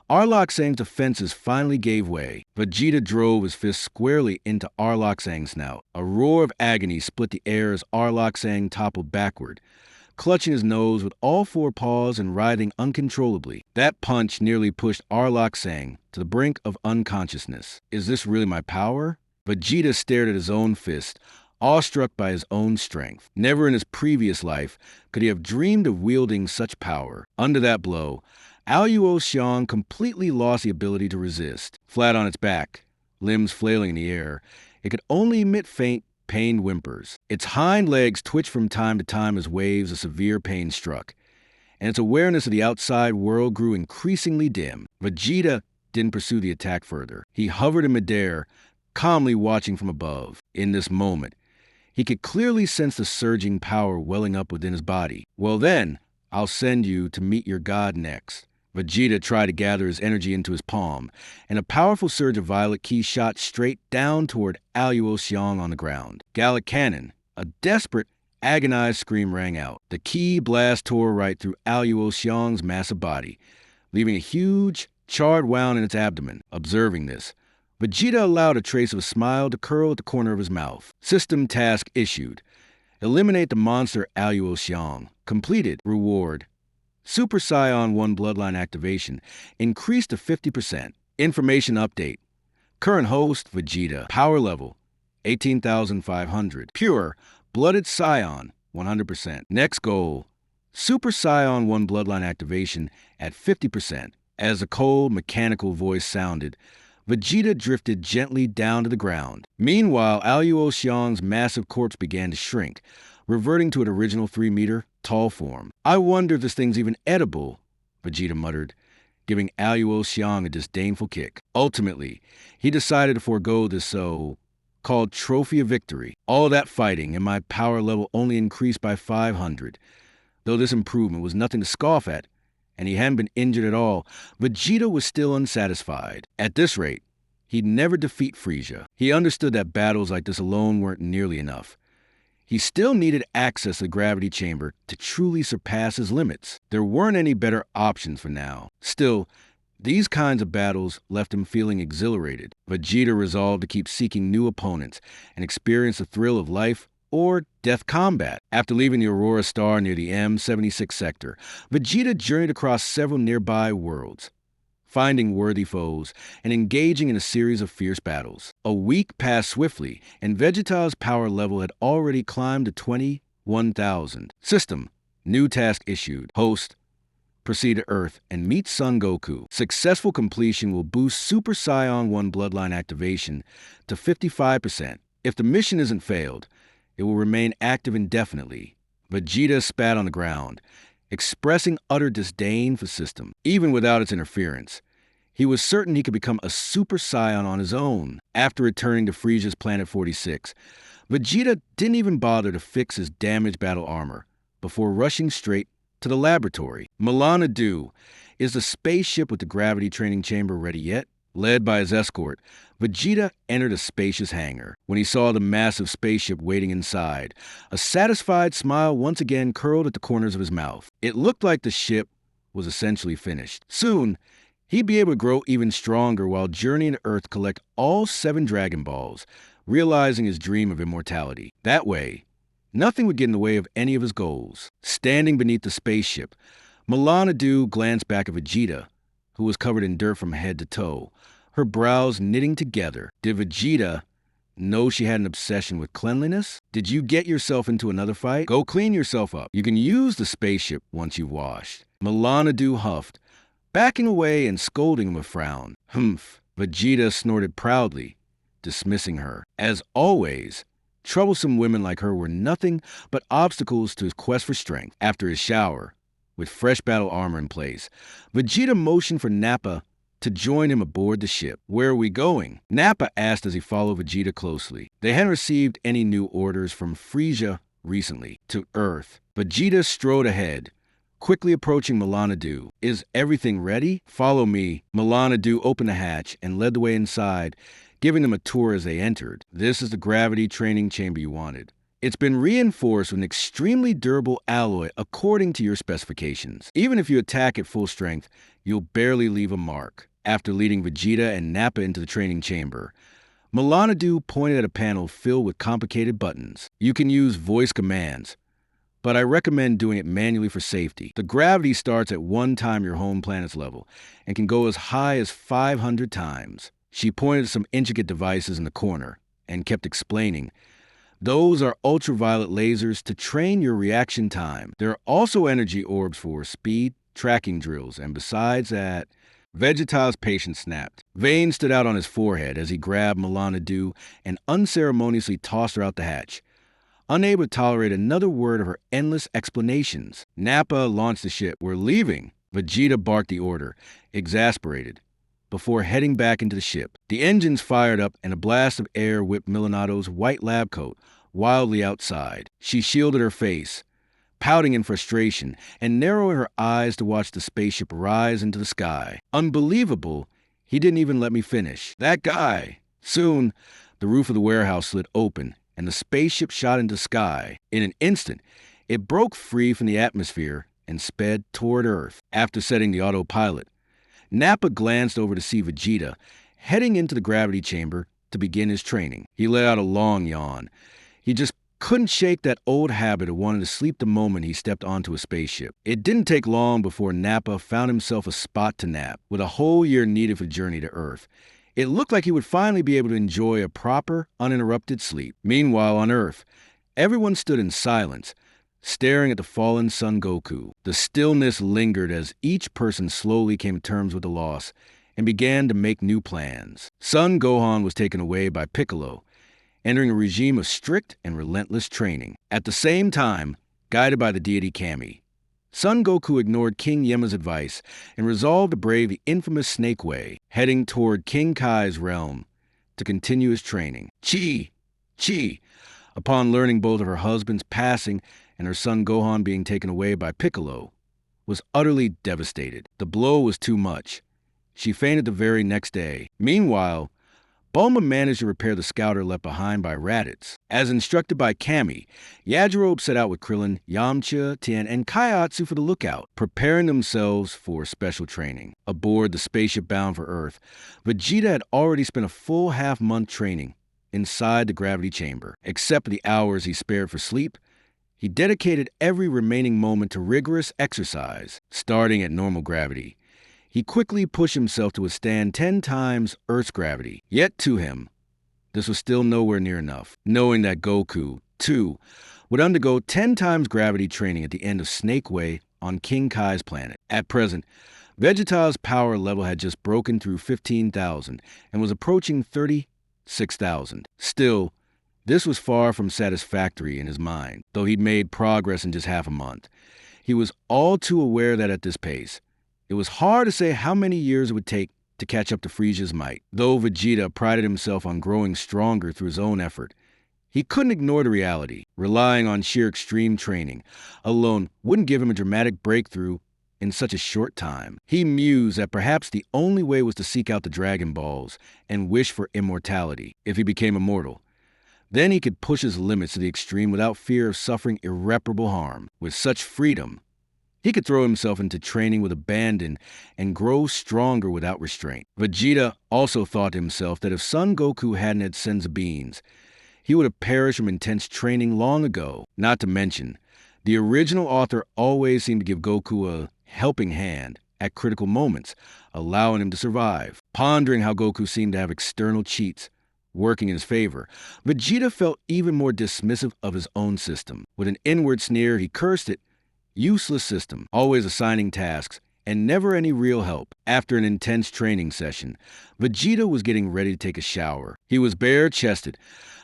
Eloxyang's defenses finally gave way. Vegeta drove his fist squarely into Eloxyang's snout. A roar of agony split the air as Eloxyang toppled backward, clutching his nose with all four paws and writhing uncontrollably. That punch nearly pushed Eloxyang to the brink of unconsciousness. Is this really my power? Vegeta stared at his own fist, awestruck by his own strength. Never in his previous life could he have dreamed of wielding such power. Under that blow, Eloxyang completely lost the ability to resist. Flat on its back, limbs flailing in the air, it could only emit faint, pained whimpers. Its hind legs twitched from time to time as waves of severe pain struck, and its awareness of the outside world grew increasingly dim. Vegeta didn't pursue the attack further. He hovered in midair, calmly watching from above. In this moment, he could clearly sense the surging power welling up within his body. "Well then, I'll send you to meet your god next." Vegeta tried to gather his energy into his palm, and a powerful surge of violet ki shot straight down toward Eloxyang on the ground. Gallic Cannon, a desperate, agonized scream rang out. The ki blast tore right through Eloxyang's massive body, leaving a huge, charred wound in its abdomen. Observing this, Vegeta allowed a trace of a smile to curl at the corner of his mouth. System task issued. Eliminate the monster Eloxyang. Completed. Reward: Super Saiyan 1 bloodline activation increased to 50%. Information update: current host Vegeta. Power level 18,500. Pure blooded Saiyan 100%. Next goal: Super Saiyan 1 bloodline activation at 50%. As a cold, mechanical voice sounded, Vegeta drifted gently down to the ground. Meanwhile, Eloxyang's massive corpse began to shrink, reverting to its original 3-meter tall form. "I wonder if this thing's even edible," Vegeta muttered, giving Eloxyang a disdainful kick. Ultimately, he decided to forego this so-called trophy of victory. All that fighting and my power level only increased by 500. Though this improvement was nothing to scoff at, and he hadn't been injured at all, Vegeta was still unsatisfied. At this rate, he'd never defeat Frieza. He understood that battles like this alone weren't nearly enough. He still needed access to the gravity chamber to truly surpass his limits. There weren't any better options for now. Still, these kinds of battles left him feeling exhilarated. Vegeta resolved to keep seeking new opponents and experience the thrill of life or death combat. After leaving the Aurora Star near the M76 sector, Vegeta journeyed across several nearby worlds, finding worthy foes, and engaging in a series of fierce battles. A week passed swiftly, and Vegeta's power level had already climbed to 21,000. System: new task issued. Host: proceed to Earth and meet Son Goku. Successful completion will boost Super Saiyan 1 bloodline activation to 55%. If the mission isn't failed, it will remain active indefinitely. Vegeta spat on the ground, expressing utter disdain for the system. Even without its interference, he was certain he could become a Super Saiyan on his own. After returning to Frieza's Planet 46, Vegeta didn't even bother to fix his damaged battle armor before rushing straight to the laboratory. Milana Du, is the spaceship with the gravity training chamber ready yet? Led by his escort, Vegeta entered a spacious hangar. When he saw the massive spaceship waiting inside, a satisfied smile once again curled at the corners of his mouth. It looked like the ship was essentially finished. Soon, he'd be able to grow even stronger while journeying to Earth to collect all 7 Dragon Balls, realizing his dream of immortality. That way, nothing would get in the way of any of his goals. Standing beneath the spaceship, Milana Du glanced back at Vegeta, who was covered in dirt from head to toe, her brows knitting together. Did Vegeta know she had an obsession with cleanliness? Did you get yourself into another fight? Go clean yourself up. You can use the spaceship once you've washed. Milana Du huffed, backing away and scolding him a frown. Humph. Vegeta snorted proudly, dismissing her. As always, troublesome women like her were nothing but obstacles to his quest for strength. After his shower, with fresh battle armor in place, Vegeta motioned for Nappa to join him aboard the ship. Where are we going? Nappa asked as he followed Vegeta closely. They hadn't received any new orders from Frieza recently. To Earth. Vegeta strode ahead, quickly approaching Milana Du. Is everything ready? Follow me. Milana Du opened the hatch and led the way inside, giving them a tour as they entered. This is the gravity training chamber you wanted. It's been reinforced with an extremely durable alloy according to your specifications. Even if you attack at full strength, you'll barely leave a mark. After leading Vegeta and Nappa into the training chamber, Milana Du pointed at a panel filled with complicated buttons. You can use voice commands, but I recommend doing it manually for safety. The gravity starts at 1 time your home planet's level and can go as high as 500 times. She pointed to some intricate devices in the corner and kept explaining, those are ultraviolet lasers to train your reaction time. There are also energy orbs for speed tracking drills, and besides that, Vegeta's patience snapped. Veins stood out on his forehead as he grabbed Milana Du and unceremoniously tossed her out the hatch, unable to tolerate another word of her endless explanations. Nappa launched the ship. We're leaving. Vegeta barked the order, exasperated, before heading back into the ship. The engines fired up and a blast of air whipped Milanado's white lab coat wildly outside. She shielded her face, pouting in frustration and narrowing her eyes to watch the spaceship rise into the sky. Unbelievable, he didn't even let me finish. That guy! Soon, the roof of the warehouse slid open and the spaceship shot into the sky. In an instant, it broke free from the atmosphere and sped toward Earth. After setting the autopilot, Nappa glanced over to see Vegeta heading into the gravity chamber to begin his training. He let out a long yawn. He just couldn't shake that old habit of wanting to sleep the moment he stepped onto a spaceship. It didn't take long before Nappa found himself a spot to nap. With a whole year needed for the journey to Earth, it looked like he would finally be able to enjoy a proper, uninterrupted sleep. Meanwhile, on Earth, everyone stood in silence, staring at the fallen Son Goku. The stillness lingered as each person slowly came to terms with the loss and began to make new plans. Son Gohan was taken away by Piccolo, entering a regime of strict and relentless training. At the same time, guided by the deity Kami, Son Goku ignored King Yema's advice and resolved to brave the infamous Snake Way, heading toward King Kai's realm to continue his training. Chi, upon learning both of her husband's passing and her son Gohan being taken away by Piccolo, was utterly devastated. The blow was too much. She fainted the very next day. Meanwhile, Bulma managed to repair the scouter left behind by Raditz. As instructed by Kami, Yajirobe set out with Krillin, Yamcha, Tien, and Chiaotzu for the lookout, preparing themselves for special training. Aboard the spaceship bound for Earth, Vegeta had already spent a full half-month training inside the gravity chamber. Except for the hours he spared for sleep, he dedicated every remaining moment to rigorous exercise. Starting at normal gravity, he quickly pushed himself to withstand 10 times Earth's gravity. Yet to him, this was still nowhere near enough. Knowing that Goku, too, would undergo 10 times gravity training at the end of Snake Way on King Kai's planet. At present, Vegeta's power level had just broken through 15,000 and was approaching 36,000. Still, this was far from satisfactory in his mind, though he'd made progress in just half a month. He was all too aware that at this pace, it was hard to say how many years it would take to catch up to Frieza's might. Though Vegeta prided himself on growing stronger through his own effort, he couldn't ignore the reality. Relying on sheer extreme training alone wouldn't give him a dramatic breakthrough in such a short time. He mused that perhaps the only way was to seek out the Dragon Balls and wish for immortality. If he became immortal, then he could push his limits to the extreme without fear of suffering irreparable harm. With such freedom, he could throw himself into training with abandon and grow stronger without restraint. Vegeta also thought to himself that if Son Goku hadn't had senzu beans, he would have perished from intense training long ago. Not to mention, the original author always seemed to give Goku a helping hand at critical moments, allowing him to survive. Pondering how Goku seemed to have external cheats working in his favor, Vegeta felt even more dismissive of his own system. With an inward sneer, he cursed it. Useless system, always assigning tasks, and never any real help. After an intense training session, Vegeta was getting ready to take a shower. He was bare-chested,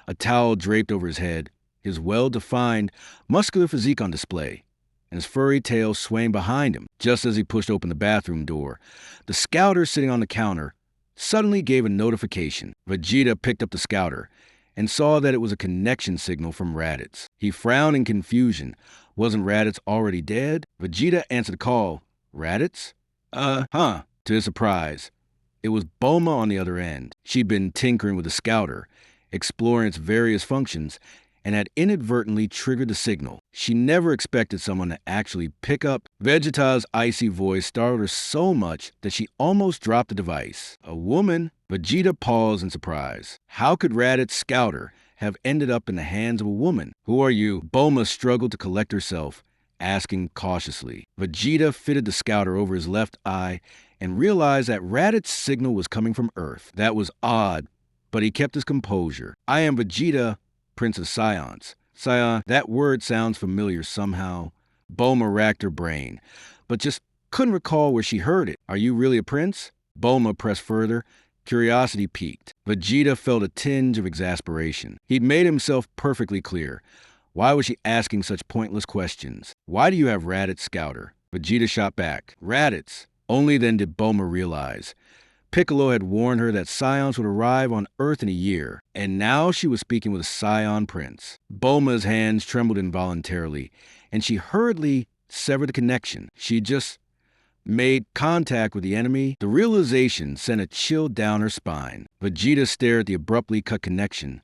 a towel draped over his head, his well-defined, muscular physique on display, and his furry tail swaying behind him. Just as he pushed open the bathroom door, the scouter sitting on the counter suddenly gave a notification. Vegeta picked up the scouter and saw that it was a connection signal from Raditz. He frowned in confusion. Wasn't Raditz already dead? Vegeta answered the call. Raditz? To his surprise, it was Bulma on the other end. She'd been tinkering with the scouter, exploring its various functions, and had inadvertently triggered the signal. She never expected someone to actually pick up. Vegeta's icy voice startled her so much that she almost dropped the device. A woman? Vegeta paused in surprise. How could Raditz's scouter have ended up in the hands of a woman? Who are you? Bulma struggled to collect herself, asking cautiously. Vegeta fitted the scouter over his left eye and realized that Raditz's signal was coming from Earth. That was odd, but he kept his composure. I am Vegeta, Prince of Saiyans. Saiyan, that word sounds familiar somehow. Bulma racked her brain, but just couldn't recall where she heard it. Are you really a prince? Bulma pressed further. Curiosity piqued. Vegeta felt a tinge of exasperation. He'd made himself perfectly clear. Why was she asking such pointless questions? Why do you have Raditz scouter? Vegeta shot back. Raditz. Only then did Bulma realize. Piccolo had warned her that Saiyans would arrive on Earth in a year, and now she was speaking with a Saiyan prince. Bulma's hands trembled involuntarily, and she hurriedly severed the connection. She just made contact with the enemy. The realization sent a chill down her spine. Vegeta stared at the abruptly cut connection,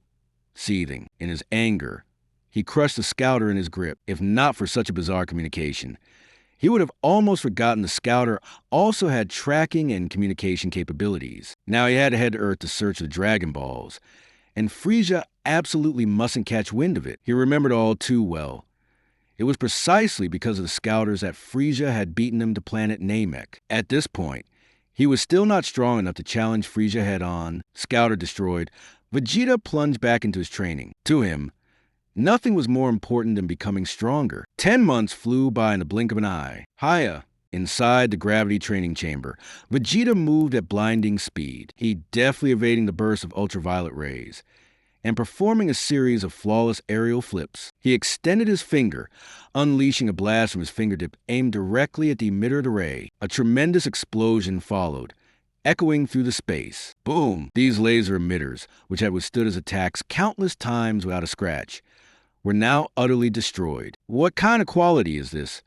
seething. In his anger, he crushed the scouter in his grip. If not for such a bizarre communication, he would have almost forgotten the scouter also had tracking and communication capabilities. Now he had to head to Earth to search the Dragon Balls, and Frieza absolutely mustn't catch wind of it. He remembered all too well. It was precisely because of the scouters that Frieza had beaten him to planet Namek. At this point, he was still not strong enough to challenge Frieza head-on. Scouter destroyed, Vegeta plunged back into his training. To him, nothing was more important than becoming stronger. 10 months flew by in the blink of an eye. Hiya. Inside the gravity training chamber, Vegeta moved at blinding speed. He deftly evading the bursts of ultraviolet rays and performing a series of flawless aerial flips. He extended his finger, unleashing a blast from his fingertip aimed directly at the emitter of the ray. A tremendous explosion followed, echoing through the space. Boom! These laser emitters, which had withstood his attacks countless times without a scratch, were now utterly destroyed. What kind of quality is this?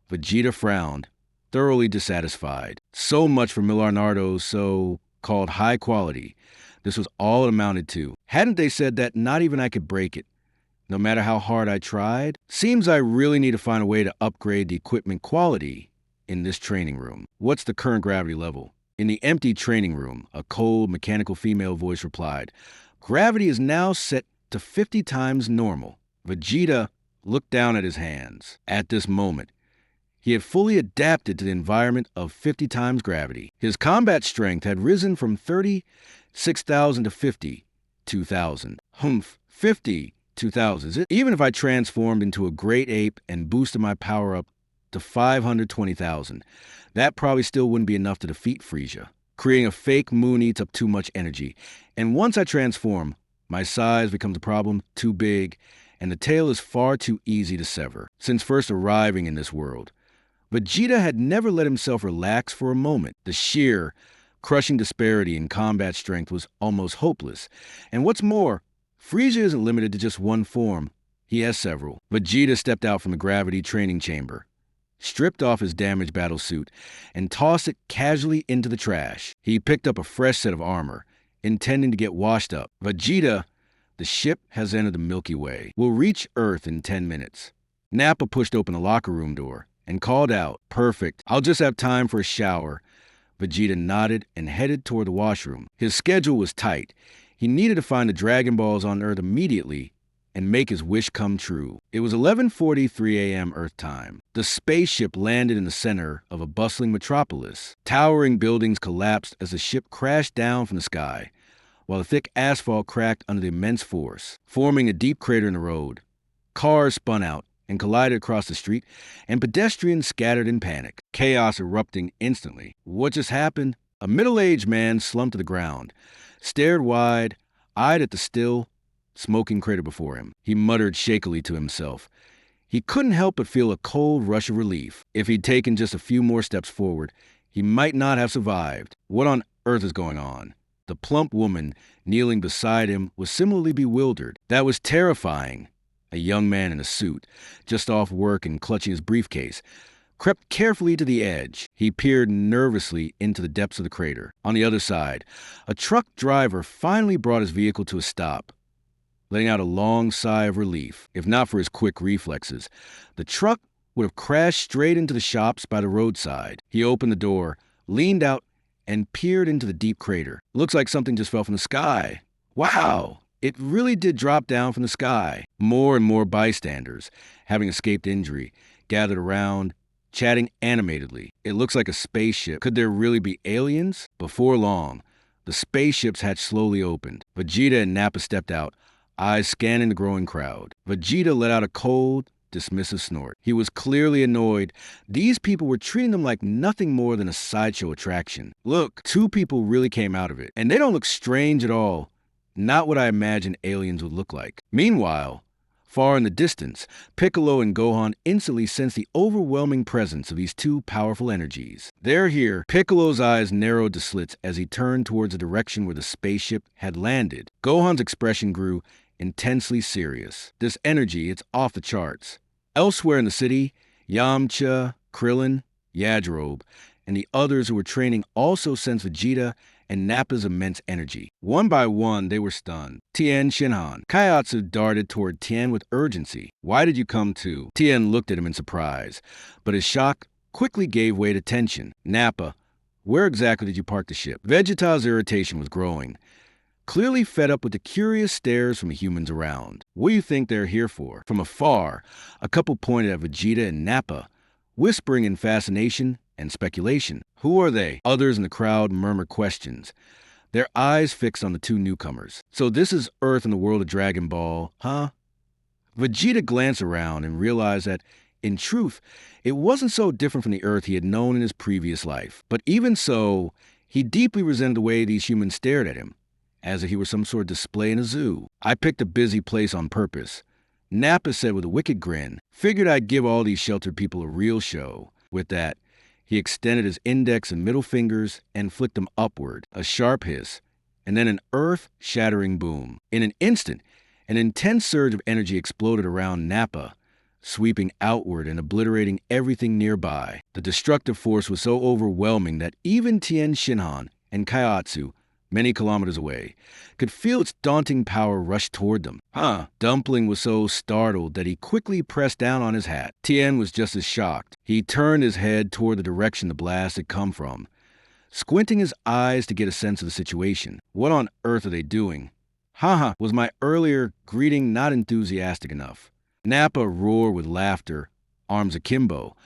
Vegeta frowned, thoroughly dissatisfied. So much for Millarnardo's so-called high quality. This was all it amounted to. Hadn't they said that not even I could break it, no matter how hard I tried? Seems I really need to find a way to upgrade the equipment quality in this training room. What's the current gravity level? In the empty training room, a cold, mechanical female voice replied, Gravity is now set to 50 times normal. Vegeta looked down at his hands. At this moment, he had fully adapted to the environment of 50 times gravity. His combat strength had risen from 36,000 to 52,000. 52,000. Even if I transformed into a great ape and boosted my power up to 520,000. That probably still wouldn't be enough to defeat Frieza. Creating a fake moon eats up too much energy. And once I transform, my size becomes a problem too big, and the tail is far too easy to sever. Since first arriving in this world, Vegeta had never let himself relax for a moment. The sheer, crushing disparity in combat strength was almost hopeless. And what's more, Frieza isn't limited to just one form. He has several. Vegeta stepped out from the gravity training chamber, stripped off his damaged battle suit, and tossed it casually into the trash. He picked up a fresh set of armor, intending to get washed up. Vegeta, the ship has entered the Milky Way. We'll reach Earth in 10 minutes. Nappa pushed open the locker room door and called out, "Perfect. I'll just have time for a shower." Vegeta nodded and headed toward the washroom. His schedule was tight. He needed to find the Dragon Balls on Earth immediately and make his wish come true. It was 11:43 a.m. Earth time. The spaceship landed in the center of a bustling metropolis. Towering buildings collapsed as the ship crashed down from the sky, while the thick asphalt cracked under the immense force, forming a deep crater in the road. Cars spun out and collided across the street, and pedestrians scattered in panic, chaos erupting instantly. What just happened? A middle-aged man slumped to the ground, stared wide, eyed at the still, smoking crater before him. He muttered shakily to himself. He couldn't help but feel a cold rush of relief. If he'd taken just a few more steps forward, he might not have survived. What on earth is going on? The plump woman kneeling beside him was similarly bewildered. That was terrifying. A young man in a suit, just off work and clutching his briefcase, crept carefully to the edge. He peered nervously into the depths of the crater. On the other side, a truck driver finally brought his vehicle to a stop, letting out a long sigh of relief. If not for his quick reflexes, the truck would have crashed straight into the shops by the roadside. He opened the door, leaned out, and peered into the deep crater. Looks like something just fell from the sky. Wow! It really did drop down from the sky. More and more bystanders, having escaped injury, gathered around, chatting animatedly. It looks like a spaceship. Could there really be aliens? Before long, the spaceship's hatch slowly opened. Vegeta and Nappa stepped out, eyes scanning the growing crowd. Vegeta let out a cold, dismissive snort. He was clearly annoyed. These people were treating them like nothing more than a sideshow attraction. Look, two people really came out of it, and they don't look strange at all. Not what I imagined aliens would look like. Meanwhile, far in the distance, Piccolo and Gohan instantly sensed the overwhelming presence of these two powerful energies. They're here. Piccolo's eyes narrowed to slits as he turned towards the direction where the spaceship had landed. Gohan's expression grew intensely serious. This energy, it's off the charts. Elsewhere in the city, Yamcha, Krillin, Yajirobe, and the others who were training also sensed Vegeta and Nappa's immense energy. One by one, they were stunned. Tien Shinhan. Chiaotzu darted toward Tien with urgency. "Why did you come too?" Tien looked at him in surprise, but his shock quickly gave way to tension. "Nappa, where exactly did you park the ship?" Vegeta's irritation was growing, clearly fed up with the curious stares from the humans around. "What do you think they're here for?" From afar, a couple pointed at Vegeta and Nappa, whispering in fascination and speculation. "Who are they?" Others in the crowd murmured questions, their eyes fixed on the two newcomers. "So this is Earth in the world of Dragon Ball, huh?" Vegeta glanced around and realized that, in truth, it wasn't so different from the Earth he had known in his previous life. But even so, he deeply resented the way these humans stared at him, as if he were some sort of display in a zoo. "I picked a busy place on purpose," Nappa said with a wicked grin. "Figured I'd give all these sheltered people a real show." With that, he extended his index and middle fingers and flicked them upward, a sharp hiss, and then an earth-shattering boom. In an instant, an intense surge of energy exploded around Nappa, sweeping outward and obliterating everything nearby. The destructive force was so overwhelming that even Tien Shinhan and Chiaotzu, many kilometers away, could feel its daunting power rush toward them. Dumpling was so startled that he quickly pressed down on his hat. Tien was just as shocked. He turned his head toward the direction the blast had come from, squinting his eyes to get a sense of the situation. "What on earth are they doing?" Was my earlier greeting not enthusiastic enough? Nappa roared with laughter, arms akimbo,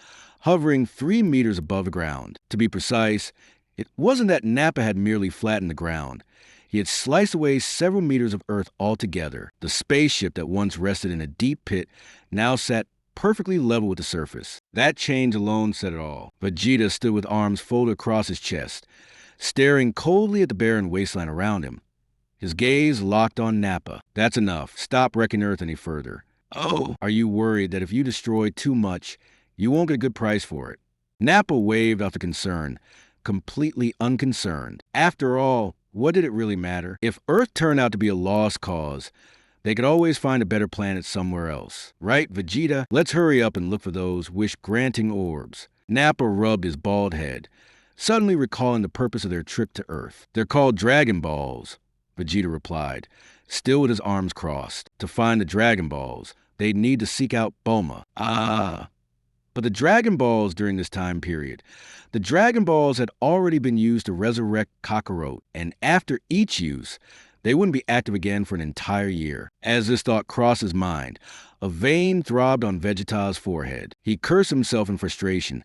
hovering 3 meters above the ground. To be precise, it wasn't that Nappa had merely flattened the ground. He had sliced away several meters of earth altogether. The spaceship that once rested in a deep pit now sat perfectly level with the surface. That change alone said it all. Vegeta stood with arms folded across his chest, staring coldly at the barren wasteland around him. His gaze locked on Nappa. That's enough. Stop wrecking Earth any further. Oh, are you worried that if you destroy too much, you won't get a good price for it? Nappa waved off the concern, completely unconcerned. After all, what did it really matter? If Earth turned out to be a lost cause, they could always find a better planet somewhere else. Right, Vegeta? Let's hurry up and look for those wish-granting orbs. Nappa rubbed his bald head, suddenly recalling the purpose of their trip to Earth. They're called Dragon Balls, Vegeta replied, still with his arms crossed. To find the Dragon Balls, they'd need to seek out Bulma. But the Dragon Balls during this time period, the Dragon Balls had already been used to resurrect Kakarot, and after each use, they wouldn't be active again for an entire year. As this thought crossed his mind, a vein throbbed on Vegeta's forehead. He cursed himself in frustration.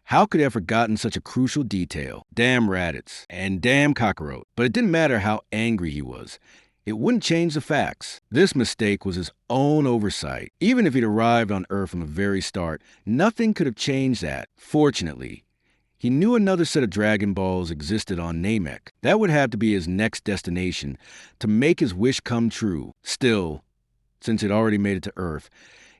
How could he have forgotten such a crucial detail? Damn Raditz, and damn Kakarot. But it didn't matter how angry he was. It wouldn't change the facts. This mistake was his own oversight. Even if he'd arrived on Earth from the very start, nothing could have changed that. Fortunately, he knew another set of Dragon Balls existed on Namek. That would have to be his next destination to make his wish come true. Still, since he'd already made it to Earth,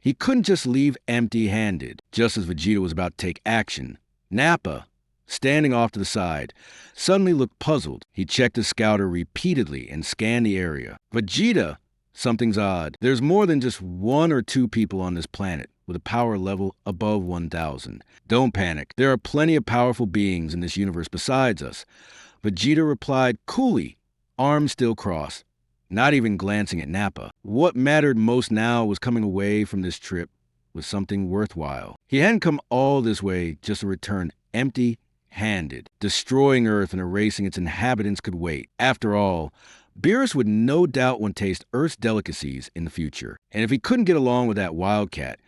he couldn't just leave empty-handed. Just as Vegeta was about to take action, Nappa, standing off to the side, suddenly looked puzzled. He checked his scouter repeatedly and scanned the area. Vegeta, something's odd. There's more than just one or two people on this planet with a power level above 1,000. Don't panic. There are plenty of powerful beings in this universe besides us. Vegeta replied coolly, arms still crossed, not even glancing at Nappa. What mattered most now was coming away from this trip with something worthwhile. He hadn't come all this way just to return empty-handed. Destroying Earth and erasing its inhabitants could wait. After all, Beerus would no doubt want to taste Earth's delicacies in the future. And if he couldn't get along with that wildcat,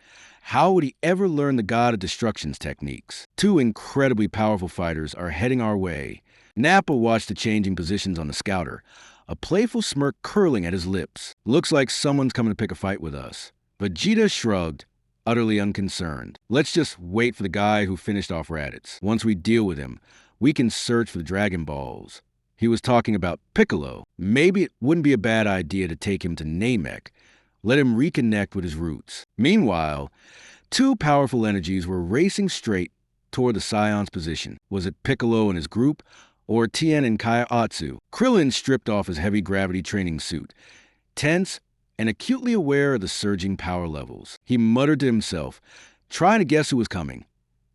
how would he ever learn the God of Destruction's techniques? Two incredibly powerful fighters are heading our way. Nappa watched the changing positions on the scouter, a playful smirk curling at his lips. Looks like someone's coming to pick a fight with us. Vegeta shrugged, utterly unconcerned. Let's just wait for the guy who finished off Raditz. Once we deal with him, we can search for the Dragon Balls. He was talking about Piccolo. Maybe it wouldn't be a bad idea to take him to Namek. Let him reconnect with his roots. Meanwhile, two powerful energies were racing straight toward the Saiyans' position. Was it Piccolo and his group, or Tien and Chiaotzu? Krillin stripped off his heavy gravity training suit, tense and acutely aware of the surging power levels. He muttered to himself, trying to guess who was coming,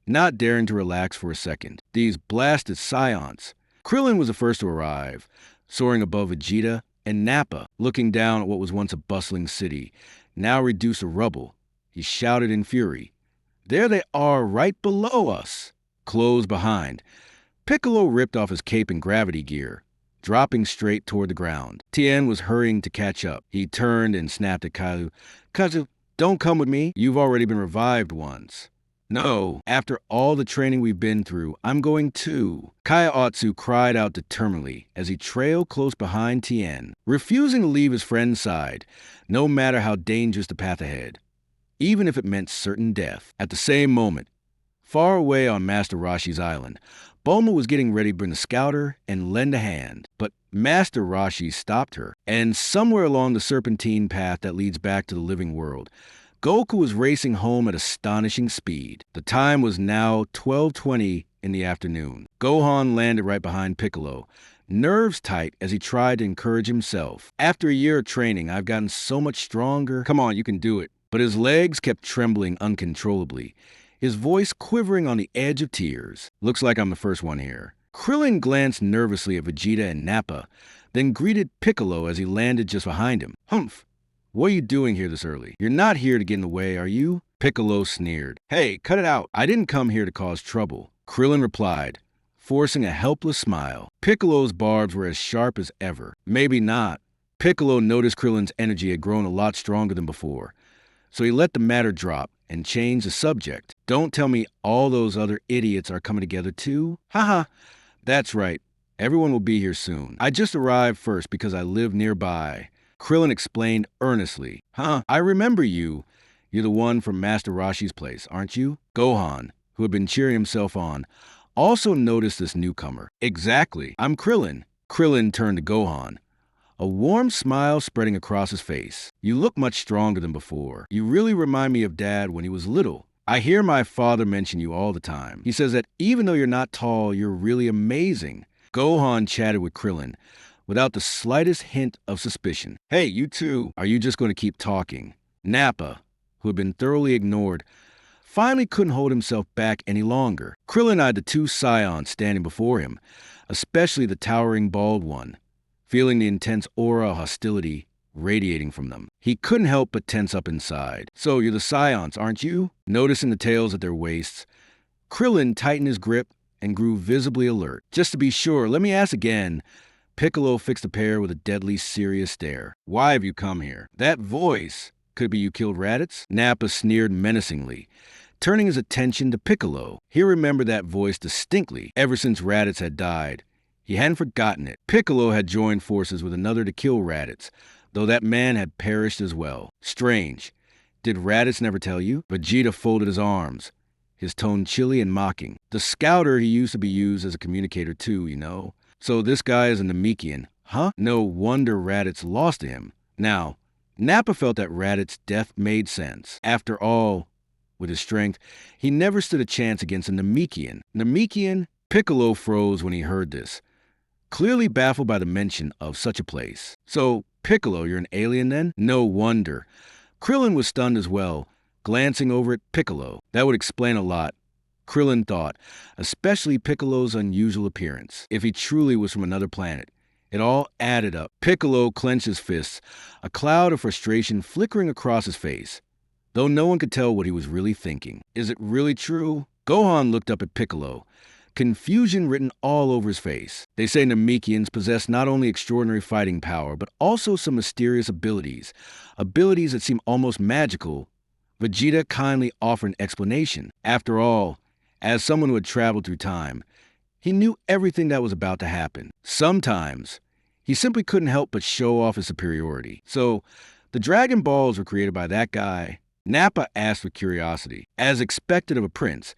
not daring to relax for a second. These blasted Saiyans. Krillin was the first to arrive, soaring above Vegeta and Nappa, looking down at what was once a bustling city, now reduced to rubble. He shouted in fury, "There they are, right below us!" Close behind, Piccolo ripped off his cape and gravity gear, dropping straight toward the ground. Tien was hurrying to catch up. He turned and snapped at Kazu. "Kazu, don't come with me. You've already been revived once." "No, after all the training we've been through, I'm going too." Chiaotzu cried out determinedly as he trailed close behind Tien, refusing to leave his friend's side, no matter how dangerous the path ahead, even if it meant certain death. At the same moment, far away on Master Roshi's island, Bulma was getting ready to bring the scouter and lend a hand, but Master Roshi stopped her, and somewhere along the serpentine path that leads back to the living world, Goku was racing home at astonishing speed. The time was now 12:20 in the afternoon. Gohan landed right behind Piccolo, nerves tight as he tried to encourage himself. "After a year of training, I've gotten so much stronger. Come on, you can do it." But his legs kept trembling uncontrollably, his voice quivering on the edge of tears. "Looks like I'm the first one here." Krillin glanced nervously at Vegeta and Nappa, then greeted Piccolo as he landed just behind him. "Humph! What are you doing here this early? You're not here to get in the way, are you?" Piccolo sneered. "Hey, cut it out. I didn't come here to cause trouble." Krillin replied, forcing a helpless smile. Piccolo's barbs were as sharp as ever. Maybe not. Piccolo noticed Krillin's energy had grown a lot stronger than before, so he let the matter drop and changed the subject. "Don't tell me all those other idiots are coming together too?" "Haha, that's right. Everyone will be here soon. I just arrived first because I live nearby." Krillin explained earnestly. "Huh, I remember you. You're the one from Master Roshi's place, aren't you? Gohan, who had been cheering himself on, also noticed this newcomer. Exactly. I'm Krillin. Krillin turned to Gohan, a warm smile spreading across his face. You look much stronger than before. You really remind me of Dad when he was little. I hear my father mention you all the time. He says that even though you're not tall, you're really amazing. Gohan chatted with Krillin without the slightest hint of suspicion. Hey, you two, are you just going to keep talking? Nappa, who had been thoroughly ignored, finally couldn't hold himself back any longer. Krillin eyed the two Saiyans standing before him, especially the towering bald one, feeling the intense aura of hostility radiating from them. He couldn't help but tense up inside. So you're the Saiyans, aren't you? Noticing the tails at their waists, Krillin tightened his grip and grew visibly alert. Just to be sure, let me ask again. Piccolo fixed the pair with a deadly serious stare. Why have you come here? That voice. Could be you killed Raditz? Nappa sneered menacingly, turning his attention to Piccolo. He remembered that voice distinctly ever since Raditz had died. He hadn't forgotten it. Piccolo had joined forces with another to kill Raditz, though that man had perished as well. Strange. Did Raditz never tell you? Vegeta folded his arms, his tone chilly and mocking. The scouter he used to be used as a communicator too, you know. So this guy is a Namekian, huh? No wonder Raditz lost to him. Now, Nappa felt that Raditz's death made sense. After all, with his strength, he never stood a chance against a Namekian. Namekian? Piccolo froze when he heard this, clearly baffled by the mention of such a place. So, Piccolo, you're an alien then? No wonder. Krillin was stunned as well, glancing over at Piccolo. That would explain a lot, Krillin thought, especially Piccolo's unusual appearance. If he truly was from another planet, it all added up. Piccolo clenched his fists, a cloud of frustration flickering across his face, though no one could tell what he was really thinking. Is it really true? Gohan looked up at Piccolo, confusion written all over his face. They say Namekians possess not only extraordinary fighting power, but also some mysterious abilities that seem almost magical. Vegeta kindly offered an explanation. After all, as someone who had traveled through time, he knew everything that was about to happen. Sometimes, he simply couldn't help but show off his superiority. So, the Dragon Balls were created by that guy? Nappa asked with curiosity. As expected of a prince,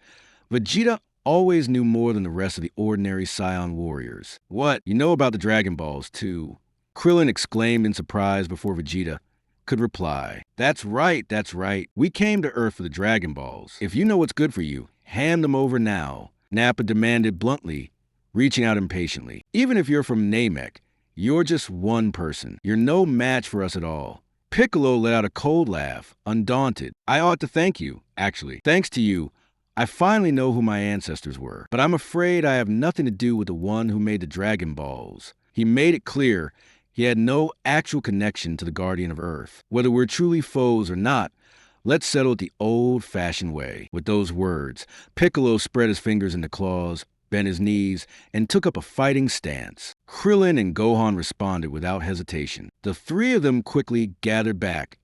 Vegeta always knew more than the rest of the ordinary Saiyan warriors. What? You know about the Dragon Balls, too? Krillin exclaimed in surprise before Vegeta could reply. That's right. We came to Earth for the Dragon Balls. If you know what's good for you, hand them over now, Nappa demanded bluntly, reaching out impatiently. Even if you're from Namek, you're just one person. You're no match for us at all. Piccolo let out a cold laugh, undaunted. I ought to thank you, actually. Thanks to you, I finally know who my ancestors were. But I'm afraid I have nothing to do with the one who made the Dragon Balls. He made it clear he had no actual connection to the Guardian of Earth. Whether we're truly foes or not, let's settle it the old-fashioned way. With those words, Piccolo spread his fingers into claws, bent his knees, and took up a fighting stance. Krillin and Gohan responded without hesitation. The three of them quickly gathered back,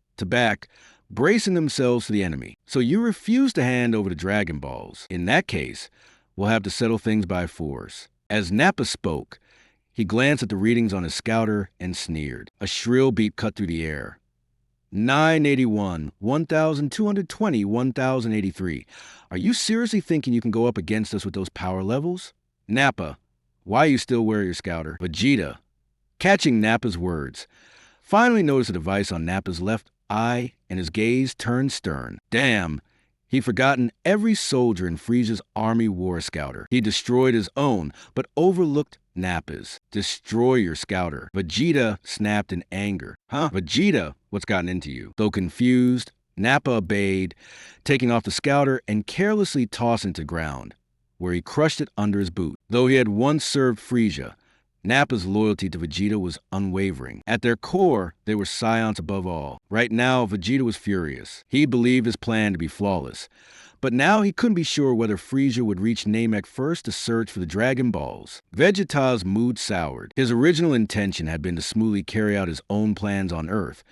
bracing themselves for the enemy. So you refuse to hand over the Dragon Balls. In that case, we'll have to settle things by force. As Nappa spoke, he glanced at the readings on his scouter and sneered. A shrill beat cut through the air. 981, 1220, 1083. Are you seriously thinking you can go up against us with those power levels? Nappa, why you still wear your scouter? Vegeta, catching Nappa's words, finally noticed a device on Nappa's left eye and his gaze turned stern. Damn, he'd forgotten every soldier in Frieza's army war scouter. He destroyed his own, but overlooked Nappa's. Destroy your scouter. Vegeta snapped in anger. Huh? Vegeta, what's gotten into you? Though confused, Nappa obeyed, taking off the scouter and carelessly tossing it to the ground, where he crushed it under his boot. Though he had once served Frieza, Nappa's loyalty to Vegeta was unwavering. At their core, they were Saiyans above all. Right now, Vegeta was furious. He believed his plan to be flawless. But now he couldn't be sure whether Frieza would reach Namek first to search for the Dragon Balls. Vegeta's mood soured. His original intention had been to smoothly carry out his own plans on Earth,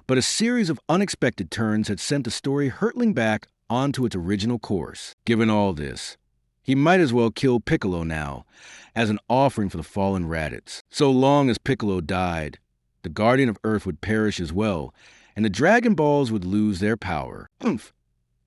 but a series of unexpected turns had sent the story hurtling back onto its original course. Given all this, he might as well kill Piccolo now, as an offering for the fallen Raditz. So long as Piccolo died, the Guardian of Earth would perish as well, and the Dragon Balls would lose their power. Oomph!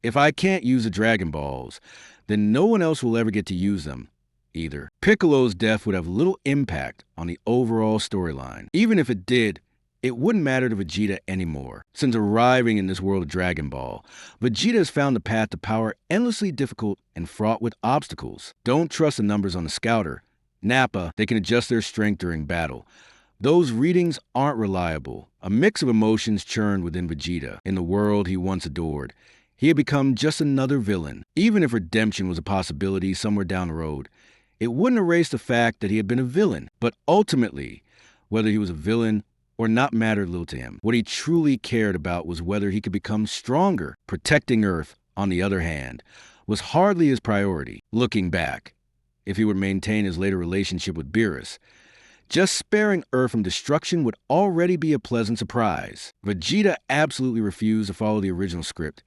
If I can't use the Dragon Balls, then no one else will ever get to use them either. Piccolo's death would have little impact on the overall storyline. Even if it did, it wouldn't matter to Vegeta anymore. Since arriving in this world of Dragon Ball, Vegeta has found the path to power endlessly difficult and fraught with obstacles. Don't trust the numbers on the scouter. Nappa, they can adjust their strength during battle. Those readings aren't reliable. A mix of emotions churned within Vegeta. In the world he once adored, he had become just another villain. Even if redemption was a possibility somewhere down the road, it wouldn't erase the fact that he had been a villain. But ultimately, whether he was a villain or not mattered little to him. What he truly cared about was whether he could become stronger. Protecting Earth, on the other hand, was hardly his priority. Looking back, if he would maintain his later relationship with Beerus, just sparing Earth from destruction would already be a pleasant surprise. Vegeta absolutely refused to follow the original script.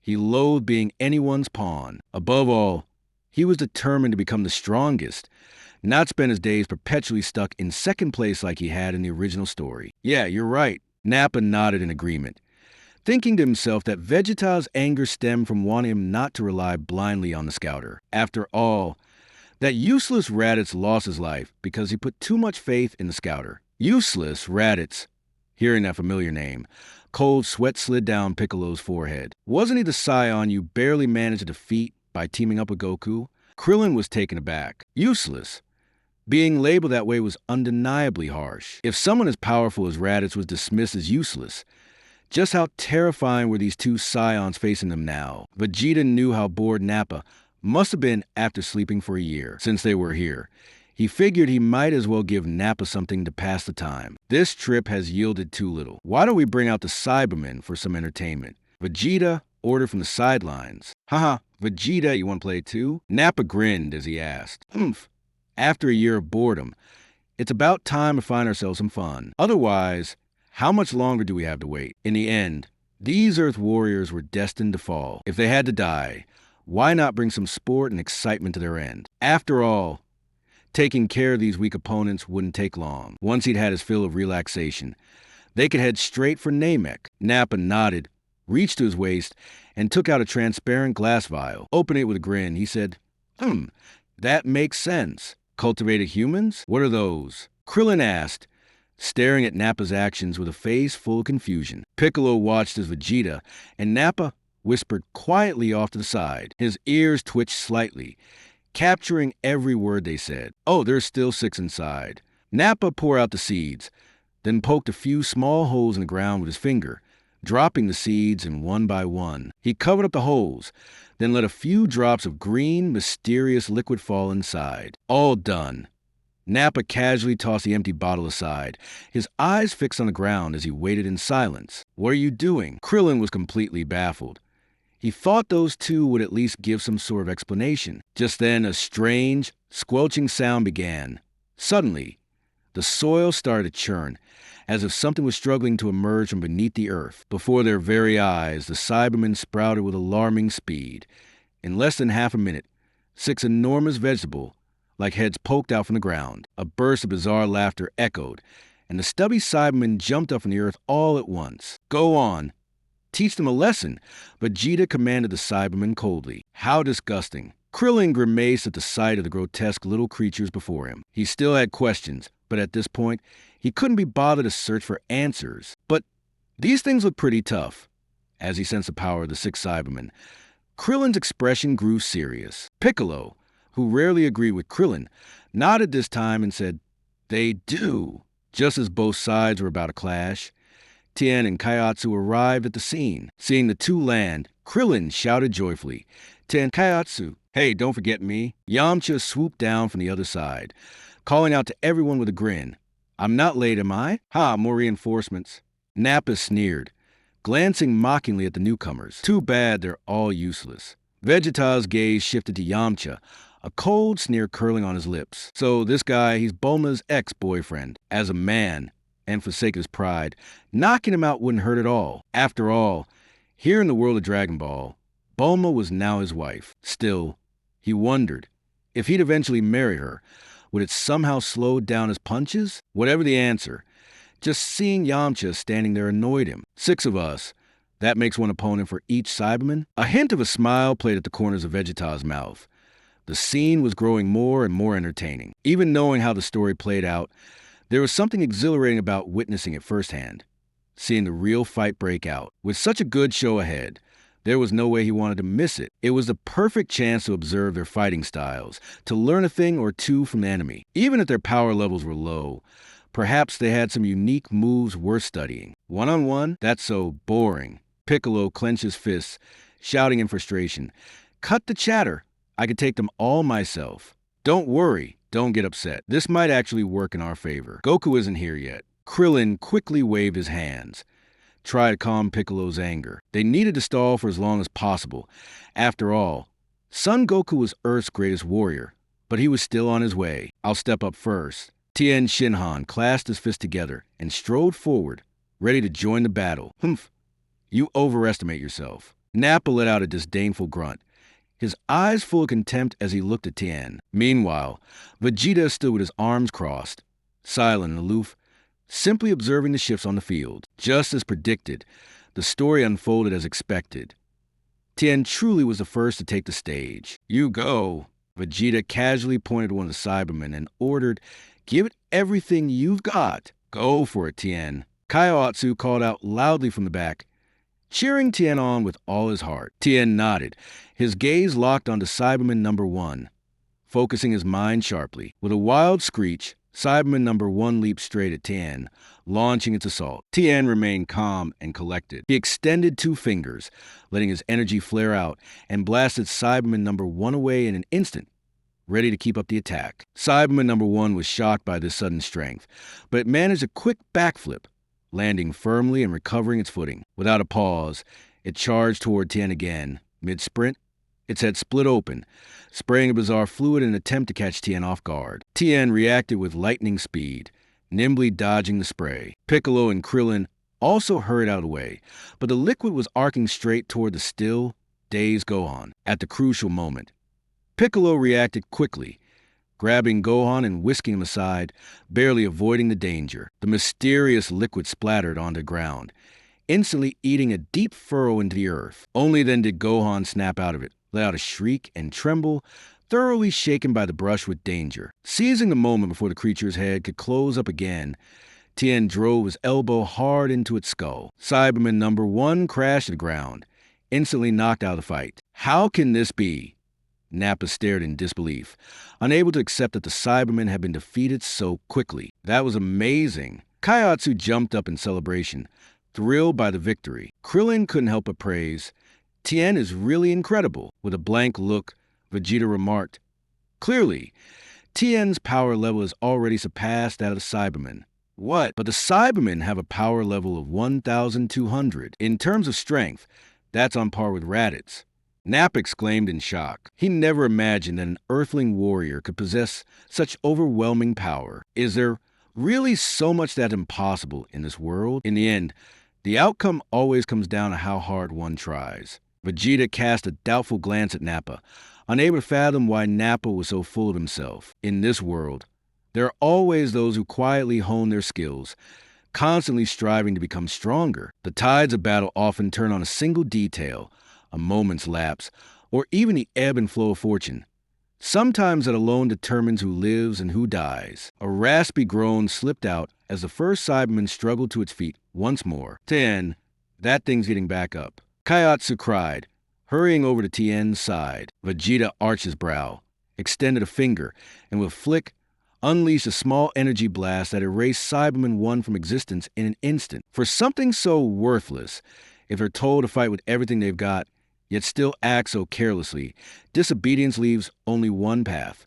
He loathed being anyone's pawn. Above all, he was determined to become the strongest, not spend his days perpetually stuck in second place like he had in the original story. Yeah, you're right. Nappa nodded in agreement, thinking to himself that Vegeta's anger stemmed from wanting him not to rely blindly on the scouter. After all, that useless Raditz lost his life because he put too much faith in the scouter. Useless Raditz. Hearing that familiar name, cold sweat slid down Piccolo's forehead. Wasn't he the Saiyan you barely managed to defeat by teaming up with Goku? Krillin was taken aback. Useless. Being labeled that way was undeniably harsh. If someone as powerful as Raditz was dismissed as useless, just how terrifying were these two Saiyans facing them now? Vegeta knew how bored Nappa must have been after sleeping for a year. Since they were here, he figured he might as well give Nappa something to pass the time. This trip has yielded too little. Why don't we bring out the Saibamen for some entertainment? Vegeta ordered from the sidelines. Haha, Vegeta, you want to play too? Nappa grinned as he asked. Oomph. After a year of boredom, it's about time to find ourselves some fun. Otherwise, how much longer do we have to wait? In the end, these Earth warriors were destined to fall. If they had to die, why not bring some sport and excitement to their end? After all, taking care of these weak opponents wouldn't take long. Once he'd had his fill of relaxation, they could head straight for Namek. Nappa nodded, reached to his waist, and took out a transparent glass vial. Opening it with a grin, he said, that makes sense. Cultivated humans? What are those? Krillin asked, staring at Nappa's actions with a face full of confusion. Piccolo watched as Vegeta and Nappa whispered quietly off to the side. His ears twitched slightly, capturing every word they said. Oh, there's still 6 inside. Nappa poured out the seeds, then poked a few small holes in the ground with his finger, dropping the seeds in one by one. He covered up the holes, then let a few drops of green, mysterious liquid fall inside. All done. Nappa casually tossed the empty bottle aside, his eyes fixed on the ground as he waited in silence. What are you doing? Krillin was completely baffled. He thought those two would at least give some sort of explanation. Just then, a strange, squelching sound began. Suddenly, the soil started to churn, as if something was struggling to emerge from beneath the earth. Before their very eyes, the Saibamen sprouted with alarming speed. In less than half a minute, 6 enormous vegetable-like heads poked out from the ground. A burst of bizarre laughter echoed, and the stubby Saibamen jumped up from the earth all at once. Go on. Teach them a lesson, Vegeta commanded the Saibamen coldly. How disgusting. Krillin grimaced at the sight of the grotesque little creatures before him. He still had questions, but at this point, he couldn't be bothered to search for answers. But these things look pretty tough. As he sensed the power of the 6 Saibamen, Krillin's expression grew serious. Piccolo, who rarely agreed with Krillin, nodded this time and said, They do. Just as both sides were about to clash, Tien and Chiaotzu arrived at the scene. Seeing the two land, Krillin shouted joyfully, Tien, Chiaotzu, hey, don't forget me. Yamcha swooped down from the other side, calling out to everyone with a grin. I'm not late, am I? Ha, more reinforcements. Nappa sneered, glancing mockingly at the newcomers. Too bad they're all useless. Vegeta's gaze shifted to Yamcha, a cold sneer curling on his lips. So this guy, he's Bulma's ex-boyfriend. As a man, and for sake of his pride, knocking him out wouldn't hurt at all. After all, here in the world of Dragon Ball, Bulma was now his wife. Still, he wondered, if he'd eventually marry her, would it somehow slow down his punches? Whatever the answer, Just seeing Yamcha standing there annoyed him. 6 of us. That makes one opponent for each Saibaman. A hint of a smile played at the corners of Vegeta's mouth. The scene was growing more and more entertaining. Even knowing how the story played out, there was something exhilarating about witnessing it firsthand. Seeing the real fight break out. With such a good show ahead, there was no way he wanted to miss it. It was the perfect chance to observe their fighting styles, to learn a thing or two from the enemy. Even if their power levels were low, perhaps they had some unique moves worth studying. One-on-one? That's so boring. Piccolo clenched his fists, shouting in frustration, "Cut the chatter! I could take them all myself." Don't worry, don't get upset. This might actually work in our favor. Goku isn't here yet. Krillin quickly waved his hands. Try to calm Piccolo's anger. They needed to stall for as long as possible. After all, Son Goku was Earth's greatest warrior, but he was still on his way. I'll step up first. Tien Shinhan clasped his fists together and strode forward, ready to join the battle. Humph, you overestimate yourself. Nappa let out a disdainful grunt, his eyes full of contempt as he looked at Tien. Meanwhile, Vegeta stood with his arms crossed, silent and aloof, simply observing the shifts on the field. Just as predicted, the story unfolded as expected. Tien truly was the first to take the stage. You go. Vegeta casually pointed to one of the Saibamen and ordered, "Give it everything you've got." Go for it, Tien. Chiaotzu called out loudly from the back, cheering Tien on with all his heart. Tien nodded, his gaze locked onto Saibaman number 1, focusing his mind sharply. With a wild screech, Saibaman number 1 leaped straight at Tien, launching its assault. Tien remained calm and collected. He extended 2 fingers, letting his energy flare out, and blasted Saibaman number 1 away in an instant, ready to keep up the attack. Saibaman number 1 was shocked by this sudden strength, but it managed a quick backflip, landing firmly and recovering its footing. Without a pause, it charged toward Tien again. Mid-sprint, its head split open, spraying a bizarre fluid in an attempt to catch Tien off guard. Tien reacted with lightning speed, nimbly dodging the spray. Piccolo and Krillin also hurried out of the way, but the liquid was arcing straight toward the still, dazed Gohan. At the crucial moment, Piccolo reacted quickly, grabbing Gohan and whisking him aside, barely avoiding the danger. The mysterious liquid splattered onto the ground, instantly eating a deep furrow into the earth. Only then did Gohan snap out of it, let out a shriek, and tremble, thoroughly shaken by the brush with danger. Seizing the moment before the creature's head could close up again, Tien drove his elbow hard into its skull. Saibaman number 1 crashed to the ground, instantly knocked out of the fight. How can this be? Nappa stared in disbelief, unable to accept that the Saibamen had been defeated so quickly. That was amazing. Chiaotzu jumped up in celebration, thrilled by the victory. Krillin couldn't help but praise, "Tien is really incredible." With a blank look, Vegeta remarked, "Clearly, Tien's power level has already surpassed that of the Saibamen." What? But the Saibamen have a power level of 1,200. In terms of strength, that's on par with Raditz. Namek exclaimed in shock. He never imagined that an Earthling warrior could possess such overwhelming power. Is there really so much that's impossible in this world? In the end, the outcome always comes down to how hard one tries. Vegeta cast a doubtful glance at Nappa, unable to fathom why Nappa was so full of himself. In this world, there are always those who quietly hone their skills, constantly striving to become stronger. The tides of battle often turn on a single detail, a moment's lapse, or even the ebb and flow of fortune. Sometimes that alone determines who lives and who dies. A raspy groan slipped out as the first Saibaman struggled to its feet once more. "Tien, that thing's getting back up." Chiaotzu cried, hurrying over to Tien's side. Vegeta arched his brow, extended a finger, and with a flick, unleashed a small energy blast that erased Saibaman 1 from existence in an instant. For something so worthless, if they're told to fight with everything they've got, yet still act so carelessly, disobedience leaves only one path: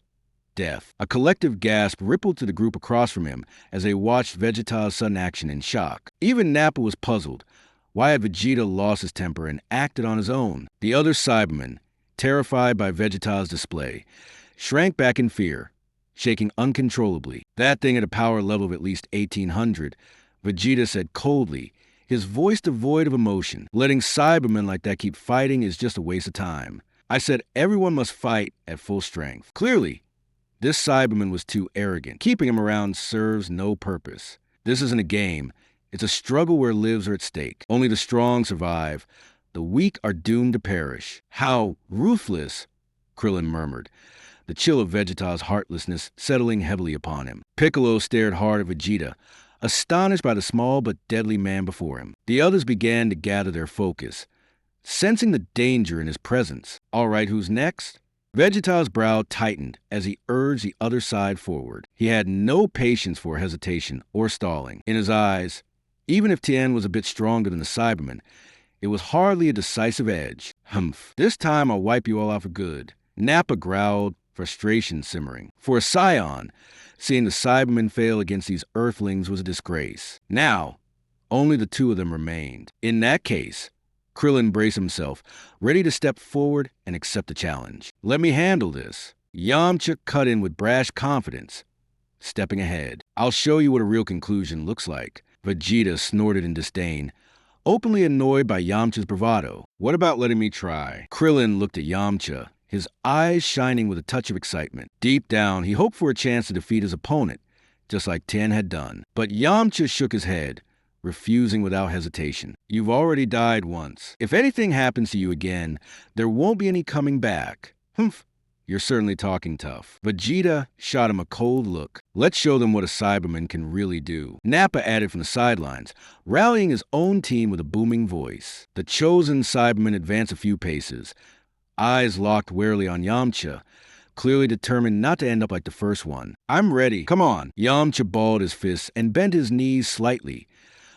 death. A collective gasp rippled to the group across from him as they watched Vegeta's sudden action in shock. Even Nappa was puzzled. Why had Vegeta lost his temper and acted on his own? The other Saibamen, terrified by Vegeta's display, shrank back in fear, shaking uncontrollably. "That thing had a power level of at least 1,800, Vegeta said coldly, his voice devoid of emotion. "Letting Saibamen like that keep fighting is just a waste of time. I said everyone must fight at full strength." Clearly, this Saibaman was too arrogant. Keeping him around serves no purpose. This isn't a game. It's a struggle where lives are at stake. Only the strong survive. The weak are doomed to perish. How ruthless, Krillin murmured, the chill of Vegeta's heartlessness settling heavily upon him. Piccolo stared hard at Vegeta, astonished by the small but deadly man before him. The others began to gather their focus, sensing the danger in his presence. All right, who's next? Vegeta's brow tightened as he urged the other side forward. He had no patience for hesitation or stalling. In his eyes, even if Tien was a bit stronger than the Saibamen, it was hardly a decisive edge. Humph. This time I'll wipe you all out for good. Nappa growled, frustration simmering. For a Saiyan, seeing the Saibamen fail against these Earthlings was a disgrace. Now, only the two of them remained. In that case, Krillin braced himself, ready to step forward and accept the challenge. Let me handle this. Yamcha cut in with brash confidence, stepping ahead. I'll show you what a real conclusion looks like. Vegeta snorted in disdain, openly annoyed by Yamcha's bravado. What about letting me try? Krillin looked at Yamcha, his eyes shining with a touch of excitement. Deep down, he hoped for a chance to defeat his opponent, just like Tien had done. But Yamcha shook his head, refusing without hesitation. You've already died once. If anything happens to you again, there won't be any coming back. Humph. You're certainly talking tough. Vegeta shot him a cold look. Let's show them what a Saibaman can really do. Nappa added from the sidelines, rallying his own team with a booming voice. The chosen Saibaman advanced a few paces, eyes locked warily on Yamcha, clearly determined not to end up like the first one. I'm ready. Come on. Yamcha balled his fists and bent his knees slightly,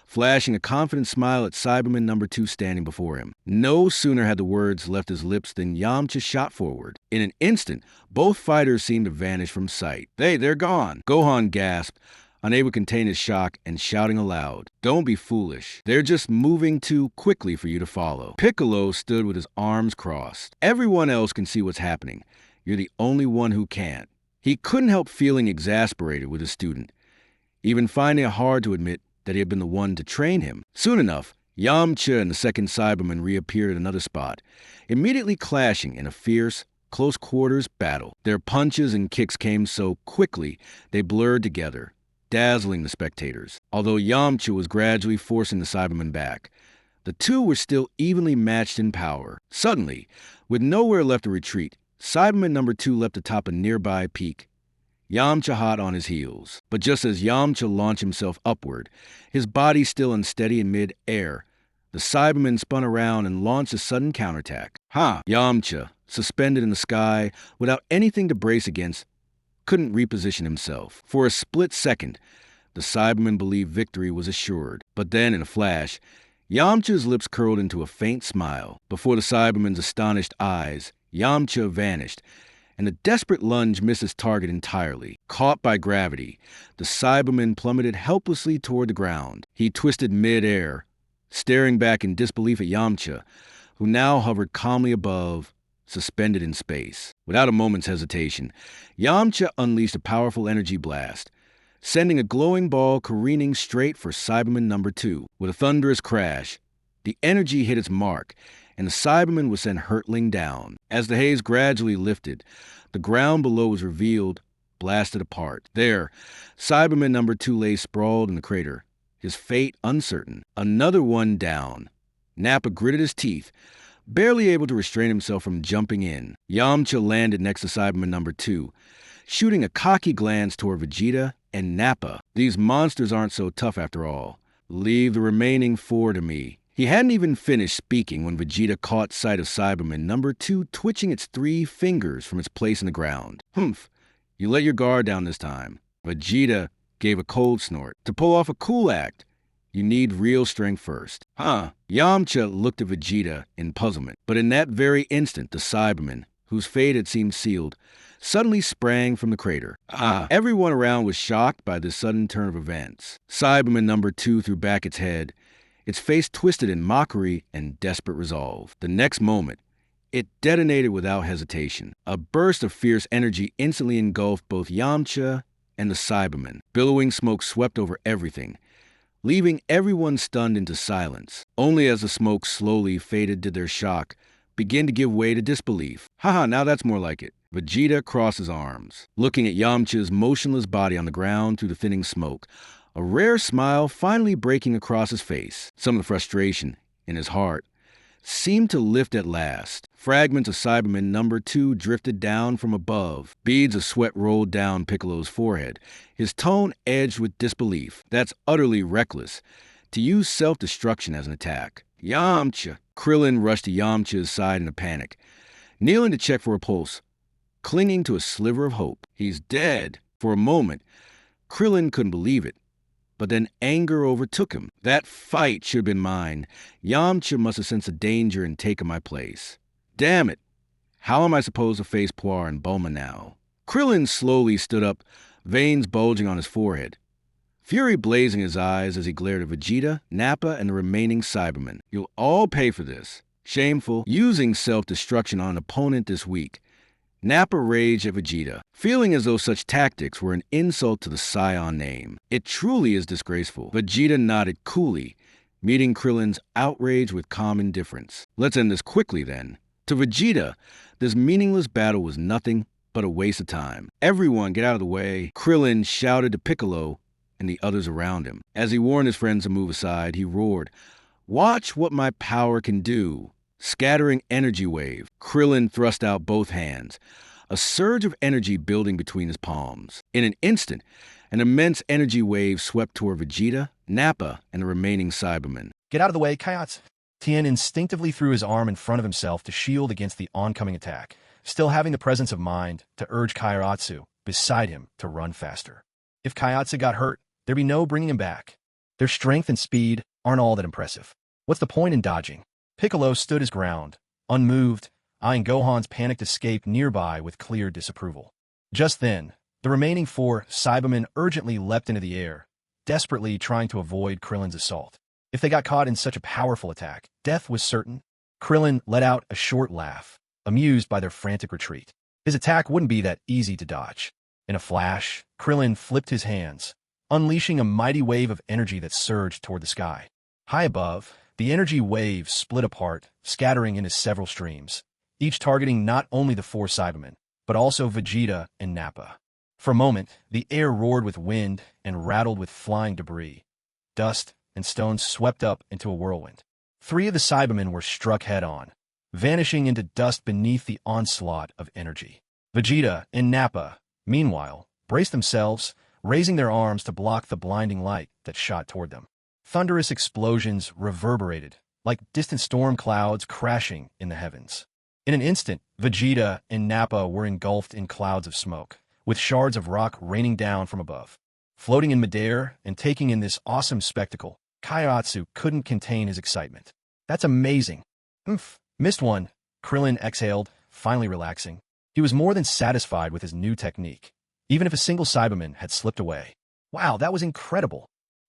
flashing a confident smile at Saibaman number 2 standing before him. No sooner had the words left his lips than Yamcha shot forward. In an instant, both fighters seemed to vanish from sight. Hey, they're gone. Gohan gasped, unable to contain his shock and shouting aloud. Don't be foolish. They're just moving too quickly for you to follow. Piccolo stood with his arms crossed. Everyone else can see what's happening. You're the only one who can't. He couldn't help feeling exasperated with his student, even finding it hard to admit that he had been the one to train him. Soon enough, Yamcha and the second Saibaman reappeared at another spot, immediately clashing in a fierce, close-quarters battle. Their punches and kicks came so quickly they blurred together, dazzling the spectators. Although Yamcha was gradually forcing the Saibaman back, the two were still evenly matched in power. Suddenly, with nowhere left to retreat, Saibaman number 2 leapt atop a nearby peak, Yamcha hot on his heels. But just as Yamcha launched himself upward, his body still unsteady in mid-air, the Saibaman spun around and launched a sudden counterattack. Yamcha, suspended in the sky, without anything to brace against, couldn't reposition himself. For a split second, the Saibaman believed victory was assured. But then, in a flash, Yamcha's lips curled into a faint smile. Before the Saibaman's astonished eyes, Yamcha vanished, and the desperate lunge missed its target entirely. Caught by gravity, the Saibaman plummeted helplessly toward the ground. He twisted mid-air, staring back in disbelief at Yamcha, who now hovered calmly above, suspended in space. Without a moment's hesitation, Yamcha unleashed a powerful energy blast, sending a glowing ball careening straight for Saibaman number 2. With a thunderous crash, the energy hit its mark, and the Saibaman was sent hurtling down. As the haze gradually lifted, the ground below was revealed, blasted apart. There, Saibaman number 2 lay sprawled in the crater, his fate uncertain. Another one down. Nappa gritted his teeth, barely able to restrain himself from jumping in. Yamcha landed next to Saibaman number 2, shooting a cocky glance toward Vegeta and Nappa. These monsters aren't so tough after all. Leave the remaining 4 to me. He hadn't even finished speaking when Vegeta caught sight of Saibaman number 2 twitching its 3 fingers from its place in the ground. Humph, you let your guard down this time. Vegeta gave a cold snort. To pull off a cool act, you need real strength first. Yamcha looked at Vegeta in puzzlement. But in that very instant, the Saibaman, whose fate had seemed sealed, suddenly sprang from the crater. Everyone around was shocked by this sudden turn of events. Saibaman number 2 threw back its head, its face twisted in mockery and desperate resolve. The next moment, it detonated without hesitation. A burst of fierce energy instantly engulfed both Yamcha and the Saibaman. Billowing smoke swept over everything, leaving everyone stunned into silence. Only as the smoke slowly faded did their shock begin to give way to disbelief. Now that's more like it. Vegeta crossed his arms, looking at Yamcha's motionless body on the ground through the thinning smoke, a rare smile finally breaking across his face. Some of the frustration in his heart seemed to lift at last. Fragments of Saibamen number 2 drifted down from above. Beads of sweat rolled down Piccolo's forehead, his tone edged with disbelief. That's utterly reckless, to use self-destruction as an attack. Yamcha! Krillin rushed to Yamcha's side in a panic, kneeling to check for a pulse, clinging to a sliver of hope. He's dead. For a moment, Krillin couldn't believe it. But then anger overtook him. That fight should have been mine. Yamcha must have sensed the danger and taken my place. Damn it! How am I supposed to face Puar and Bulma now? Krillin slowly stood up, veins bulging on his forehead, fury blazing his eyes as he glared at Vegeta, Nappa, and the remaining Saibamen. You'll all pay for this. Shameful, using self-destruction on an opponent this weak. Nappa raged at Vegeta, feeling as though such tactics were an insult to the Saiyan name. It truly is disgraceful. Vegeta nodded coolly, meeting Krillin's outrage with calm indifference. Let's end this quickly then. To Vegeta, this meaningless battle was nothing but a waste of time. Everyone get out of the way, Krillin shouted to Piccolo and the others around him. As he warned his friends to move aside, he roared, "Watch what my power can do." Scattering energy wave, Krillin thrust out both hands, a surge of energy building between his palms. In an instant, an immense energy wave swept toward Vegeta, Nappa, and the remaining Saibamen. Get out of the way, Chiaotzu. Tien instinctively threw his arm in front of himself to shield against the oncoming attack, still having the presence of mind to urge Chiaotzu beside him to run faster. If Chiaotzu got hurt, there'd be no bringing him back. Their strength and speed aren't all that impressive. What's the point in dodging? Piccolo stood his ground, unmoved, eyeing Gohan's panicked escape nearby with clear disapproval. Just then, the remaining 4 Saibamen urgently leapt into the air, desperately trying to avoid Krillin's assault. If they got caught in such a powerful attack, death was certain. Krillin let out a short laugh, amused by their frantic retreat. His attack wouldn't be that easy to dodge. In a flash, Krillin flipped his hands, unleashing a mighty wave of energy that surged toward the sky. High above, the energy wave split apart, scattering into several streams, each targeting not only the 4 Saibamen, but also Vegeta and Nappa. For a moment, the air roared with wind and rattled with flying debris. Dust and stones swept up into a whirlwind. 3 of the Saibamen were struck head-on, vanishing into dust beneath the onslaught of energy. Vegeta and Nappa, meanwhile, braced themselves, raising their arms to block the blinding light that shot toward them. Thunderous explosions reverberated, like distant storm clouds crashing in the heavens. In an instant, Vegeta and Nappa were engulfed in clouds of smoke, with shards of rock raining down from above. Floating in midair and taking in this awesome spectacle, Chiaotzu couldn't contain his excitement. That's amazing. Missed one, Krillin exhaled, finally relaxing. He was more than satisfied with his new technique, even if a single Saibaman had slipped away. Wow, that was incredible.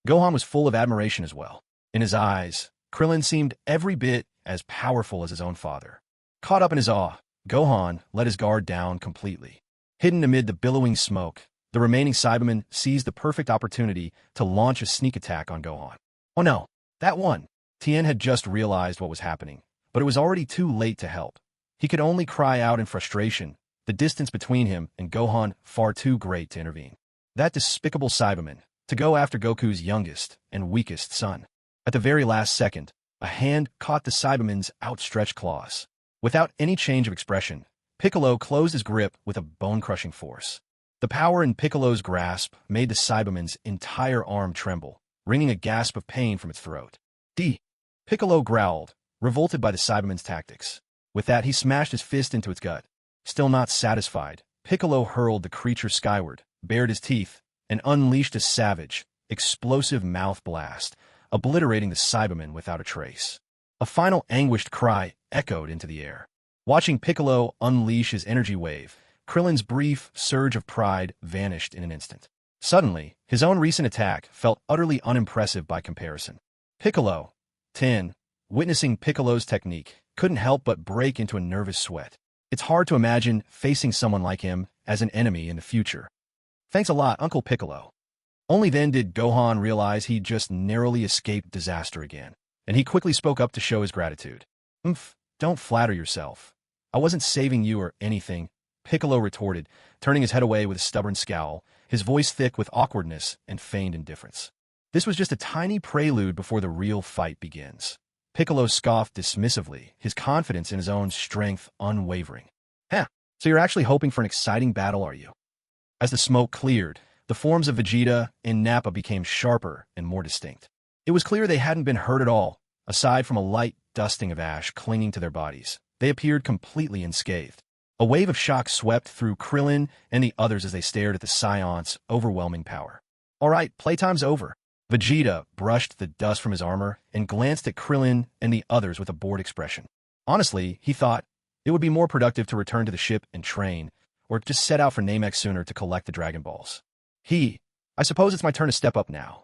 Gohan was full of admiration as well. In his eyes, Krillin seemed every bit as powerful as his own father. Caught up in his awe, Gohan let his guard down completely. Hidden amid the billowing smoke, the remaining Saibamen seized the perfect opportunity to launch a sneak attack on Gohan. Oh no, that one! Tien had just realized what was happening, but it was already too late to help. He could only cry out in frustration, the distance between him and Gohan far too great to intervene. That despicable Saibaman, to go after Goku's youngest and weakest son. At the very last second, a hand caught the Saibamen's outstretched claws. Without any change of expression, Piccolo closed his grip with a bone-crushing force. The power in Piccolo's grasp made the Saibamen's entire arm tremble, wringing a gasp of pain from its throat. Piccolo growled, revolted by the Saibamen's tactics. With that, he smashed his fist into its gut. Still not satisfied, Piccolo hurled the creature skyward, bared his teeth, and unleashed a savage, explosive mouth blast, obliterating the Saibamen without a trace. A final anguished cry echoed into the air. Watching Piccolo unleash his energy wave, Krillin's brief surge of pride vanished in an instant. Suddenly, his own recent attack felt utterly unimpressive by comparison. Piccolo, witnessing Piccolo's technique, couldn't help but break into a nervous sweat. It's hard to imagine facing someone like him as an enemy in the future. Thanks a lot, Uncle Piccolo. Only then did Gohan realize he'd just narrowly escaped disaster again, and he quickly spoke up to show his gratitude. Don't flatter yourself. I wasn't saving you or anything, Piccolo retorted, turning his head away with a stubborn scowl, his voice thick with awkwardness and feigned indifference. This was just a tiny prelude before the real fight begins. Piccolo scoffed dismissively, his confidence in his own strength unwavering. Huh, so you're actually hoping for an exciting battle, are you? As the smoke cleared, the forms of Vegeta and Nappa became sharper and more distinct. It was clear they hadn't been hurt at all, aside from a light dusting of ash clinging to their bodies. They appeared completely unscathed. A wave of shock swept through Krillin and the others as they stared at the Saiyans' overwhelming power. All right, playtime's over. Vegeta brushed the dust from his armor and glanced at Krillin and the others with a bored expression. Honestly, he thought it would be more productive to return to the ship and train, or just set out for Namek sooner to collect the Dragon Balls. I suppose it's my turn to step up now.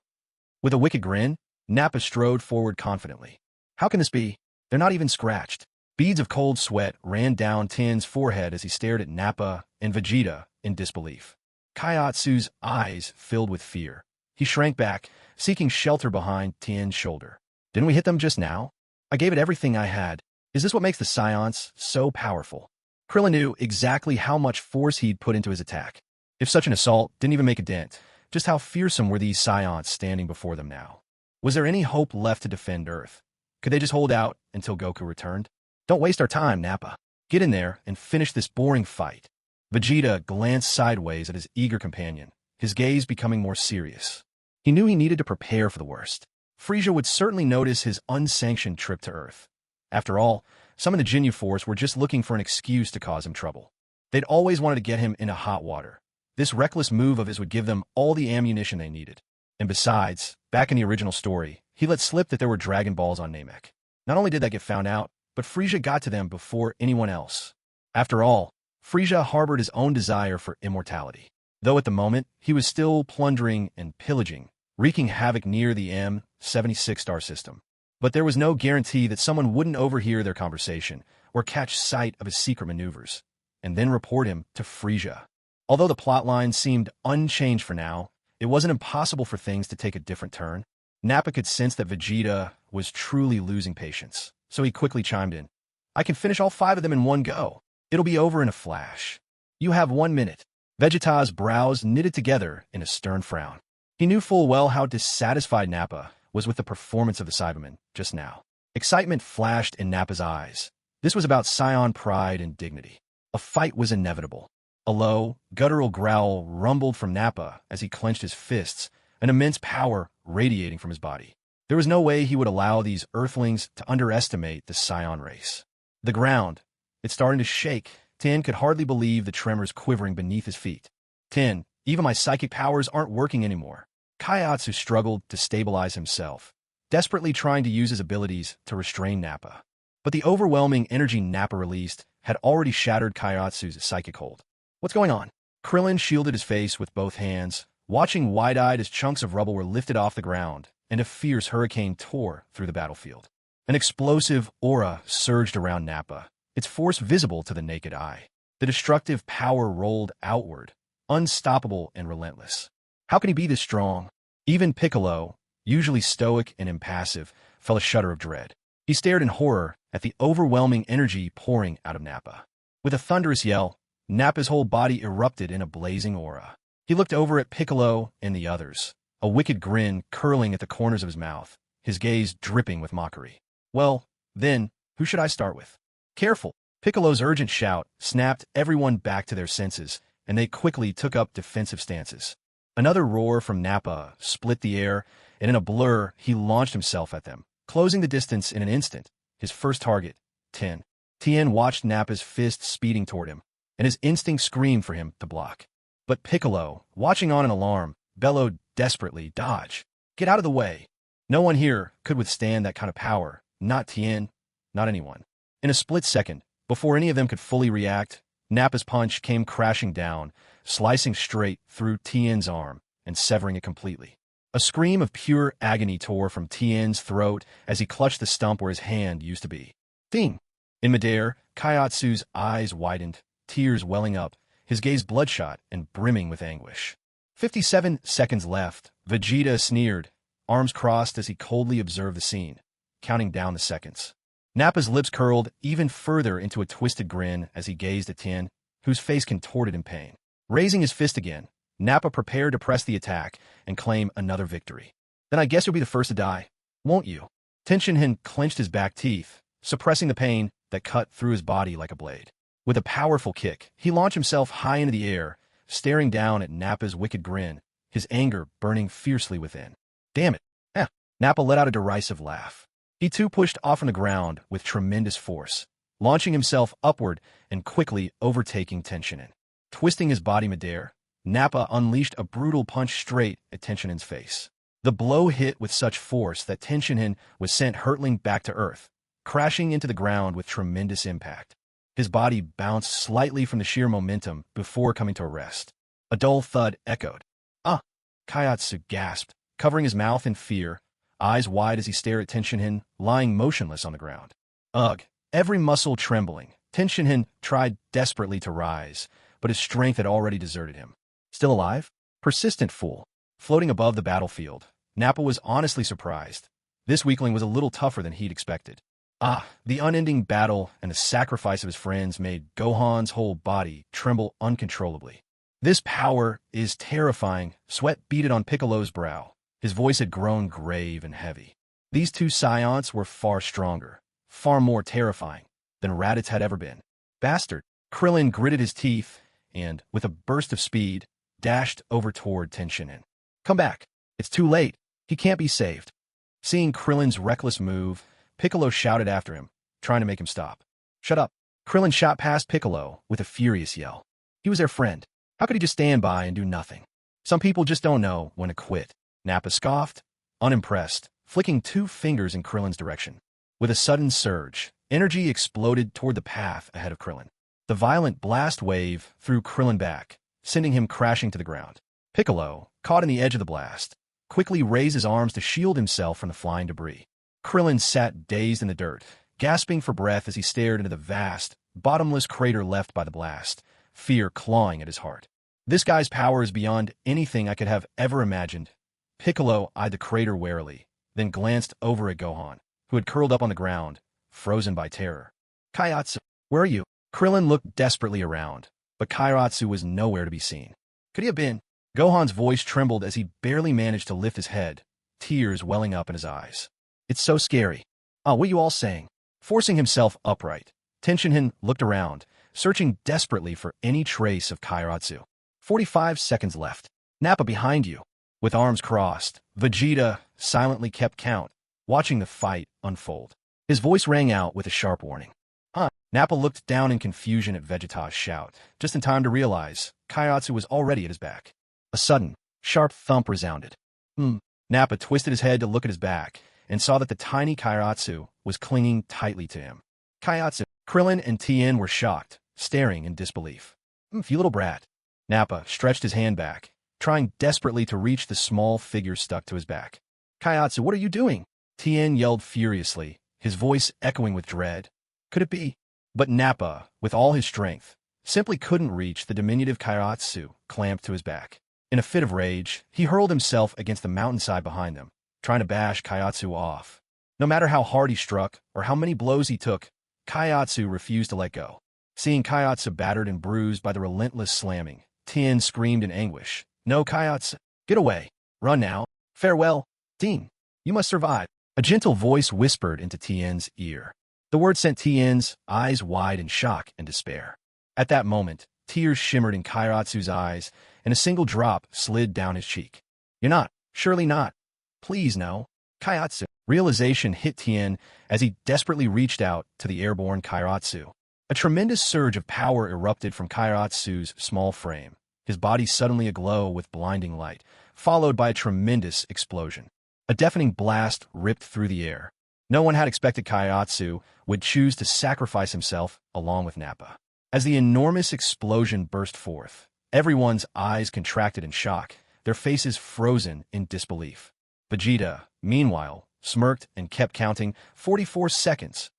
With a wicked grin, Nappa strode forward confidently. How can this be? They're not even scratched. Beads of cold sweat ran down Tien's forehead as he stared at Nappa and Vegeta in disbelief. Chiaotzu's eyes filled with fear. He shrank back, seeking shelter behind Tien's shoulder. Didn't we hit them just now? I gave it everything I had. Is this what makes the Saiyans so powerful? Krillin knew exactly how much force he'd put into his attack. If such an assault didn't even make a dent, just how fearsome were these Saiyans standing before them now? Was there any hope left to defend Earth? Could they just hold out until Goku returned? Don't waste our time, Nappa. Get in there and finish this boring fight. Vegeta glanced sideways at his eager companion, his gaze becoming more serious. He knew he needed to prepare for the worst. Frieza would certainly notice his unsanctioned trip to Earth. After all, some of the Ginyu Force were just looking for an excuse to cause him trouble. They'd always wanted to get him into hot water. This reckless move of his would give them all the ammunition they needed. And besides, back in the original story, he let slip that there were Dragon Balls on Namek. Not only did that get found out, but Frieza got to them before anyone else. After all, Frieza harbored his own desire for immortality. Though at the moment, he was still plundering and pillaging, wreaking havoc near the M76 star system. But there was no guarantee that someone wouldn't overhear their conversation or catch sight of his secret maneuvers, and then report him to Frieza. Although the plotline seemed unchanged for now, it wasn't impossible for things to take a different turn. Nappa could sense that Vegeta was truly losing patience, so he quickly chimed in. I can finish all 5 of them in one go. It'll be over in a flash. You have 1 minute. Vegeta's brows knitted together in a stern frown. He knew full well how dissatisfied Nappa was with the performance of the Saibamen just now. Excitement flashed in Nappa's eyes. This was about Saiyan pride and dignity. A fight was inevitable. A low, guttural growl rumbled from Nappa as he clenched his fists, an immense power radiating from his body. There was no way he would allow these Earthlings to underestimate the Saiyan race. The ground, it's starting to shake. Tien could hardly believe the tremors quivering beneath his feet. Tien, even my psychic powers aren't working anymore. Chiaotzu struggled to stabilize himself, desperately trying to use his abilities to restrain Nappa. But the overwhelming energy Nappa released had already shattered Chiaotzu's psychic hold. What's going on? Krillin shielded his face with both hands, watching wide-eyed as chunks of rubble were lifted off the ground and a fierce hurricane tore through the battlefield. An explosive aura surged around Nappa, its force visible to the naked eye. The destructive power rolled outward, unstoppable and relentless. How can he be this strong? Even Piccolo, usually stoic and impassive, felt a shudder of dread. He stared in horror at the overwhelming energy pouring out of Nappa. With a thunderous yell, Nappa's whole body erupted in a blazing aura. He looked over at Piccolo and the others, a wicked grin curling at the corners of his mouth, his gaze dripping with mockery. Well, then, who should I start with? Careful! Piccolo's urgent shout snapped everyone back to their senses, and they quickly took up defensive stances. Another roar from Nappa split the air, and in a blur, he launched himself at them, closing the distance in an instant. His first target, Tien. Tien watched Nappa's fist speeding toward him, and his instinct screamed for him to block. But Piccolo, watching on in alarm, bellowed desperately, "Dodge! Get out of the way!" No one here could withstand that kind of power, not Tien, not anyone. In a split second, before any of them could fully react, Nappa's punch came crashing down, slicing straight through Tien's arm and severing it completely. A scream of pure agony tore from Tien's throat as he clutched the stump where his hand used to be. Ding! In midair, Chiaotzu's eyes widened, tears welling up, his gaze bloodshot and brimming with anguish. 57 seconds left, Vegeta sneered, arms crossed as he coldly observed the scene, counting down the seconds. Nappa's lips curled even further into a twisted grin as he gazed at Tien, whose face contorted in pain. Raising his fist again, Nappa prepared to press the attack and claim another victory. Then I guess you'll be the first to die, won't you? Tenshinhan clenched his back teeth, suppressing the pain that cut through his body like a blade. With a powerful kick, he launched himself high into the air, staring down at Nappa's wicked grin, his anger burning fiercely within. Damn it. Nappa let out a derisive laugh. He too pushed off on the ground with tremendous force, launching himself upward and quickly overtaking Tenshinhan. Twisting his body midair, Nappa unleashed a brutal punch straight at Tenshinhan's face. The blow hit with such force that Tenshinhan was sent hurtling back to earth, crashing into the ground with tremendous impact. His body bounced slightly from the sheer momentum before coming to a rest. A dull thud echoed. Chiaotzu gasped, covering his mouth in fear, eyes wide as he stared at Tenshinhan, lying motionless on the ground. Ugh! Every muscle trembling, Tenshinhan tried desperately to rise, but his strength had already deserted him. Still alive? Persistent fool. Floating above the battlefield, Nappa was honestly surprised. This weakling was a little tougher than he'd expected. The unending battle and the sacrifice of his friends made Gohan's whole body tremble uncontrollably. This power is terrifying. Sweat beaded on Piccolo's brow. His voice had grown grave and heavy. These two Saiyans were far stronger, far more terrifying than Raditz had ever been. Bastard! Krillin gritted his teeth and, with a burst of speed, dashed over toward Tenshinhan. Come back! It's too late! He can't be saved! Seeing Krillin's reckless move, Piccolo shouted after him, trying to make him stop. Shut up! Krillin shot past Piccolo with a furious yell. He was their friend. How could he just stand by and do nothing? Some people just don't know when to quit. Nappa scoffed, unimpressed, flicking 2 fingers in Krillin's direction. With a sudden surge, energy exploded toward the path ahead of Krillin. The violent blast wave threw Krillin back, sending him crashing to the ground. Piccolo, caught in the edge of the blast, quickly raised his arms to shield himself from the flying debris. Krillin sat dazed in the dirt, gasping for breath as he stared into the vast, bottomless crater left by the blast, fear clawing at his heart. This guy's power is beyond anything I could have ever imagined. Piccolo eyed the crater warily, then glanced over at Gohan, who had curled up on the ground, frozen by terror. Chiaotzu, where are you? Krillin looked desperately around, but Chiaotzu was nowhere to be seen. Could he have been? Gohan's voice trembled as he barely managed to lift his head, tears welling up in his eyes. It's so scary. What are you all saying? Forcing himself upright, Tenshinhan looked around, searching desperately for any trace of Chiaotzu. 45 seconds left. Nappa behind you. With arms crossed, Vegeta silently kept count, watching the fight unfold. His voice rang out with a sharp warning. Nappa looked down in confusion at Vegeta's shout, just in time to realize Chiaotzu was already at his back. A sudden, sharp thump resounded. Nappa twisted his head to look at his back, and saw that the tiny Chiaotzu was clinging tightly to him. Chiaotzu, Krillin and Tien were shocked, staring in disbelief. You little brat. Nappa stretched his hand back, trying desperately to reach the small figure stuck to his back. Chiaotzu, what are you doing? Tien yelled furiously, his voice echoing with dread. Could it be? But Nappa, with all his strength, simply couldn't reach the diminutive Chiaotzu clamped to his back. In a fit of rage, he hurled himself against the mountainside behind them, trying to bash Chiaotzu off. No matter how hard he struck or how many blows he took, Chiaotzu refused to let go. Seeing Chiaotzu battered and bruised by the relentless slamming, Tien screamed in anguish. No, Chiaotzu, get away. Run now. Farewell. Tien, you must survive. A gentle voice whispered into Tien's ear. The word sent Tien's eyes wide in shock and despair. At that moment, tears shimmered in Chiaotzu's eyes, and a single drop slid down his cheek. You're not. Surely not. Please, no. Chiaotzu. Realization hit Tien as he desperately reached out to the airborne Chiaotzu. A tremendous surge of power erupted from Chiaotzu's small frame, his body suddenly aglow with blinding light, followed by a tremendous explosion. A deafening blast ripped through the air. No one had expected Chiaotzu would choose to sacrifice himself along with Nappa. As the enormous explosion burst forth, everyone's eyes contracted in shock, their faces frozen in disbelief. Vegeta, meanwhile, smirked and kept counting 44 seconds.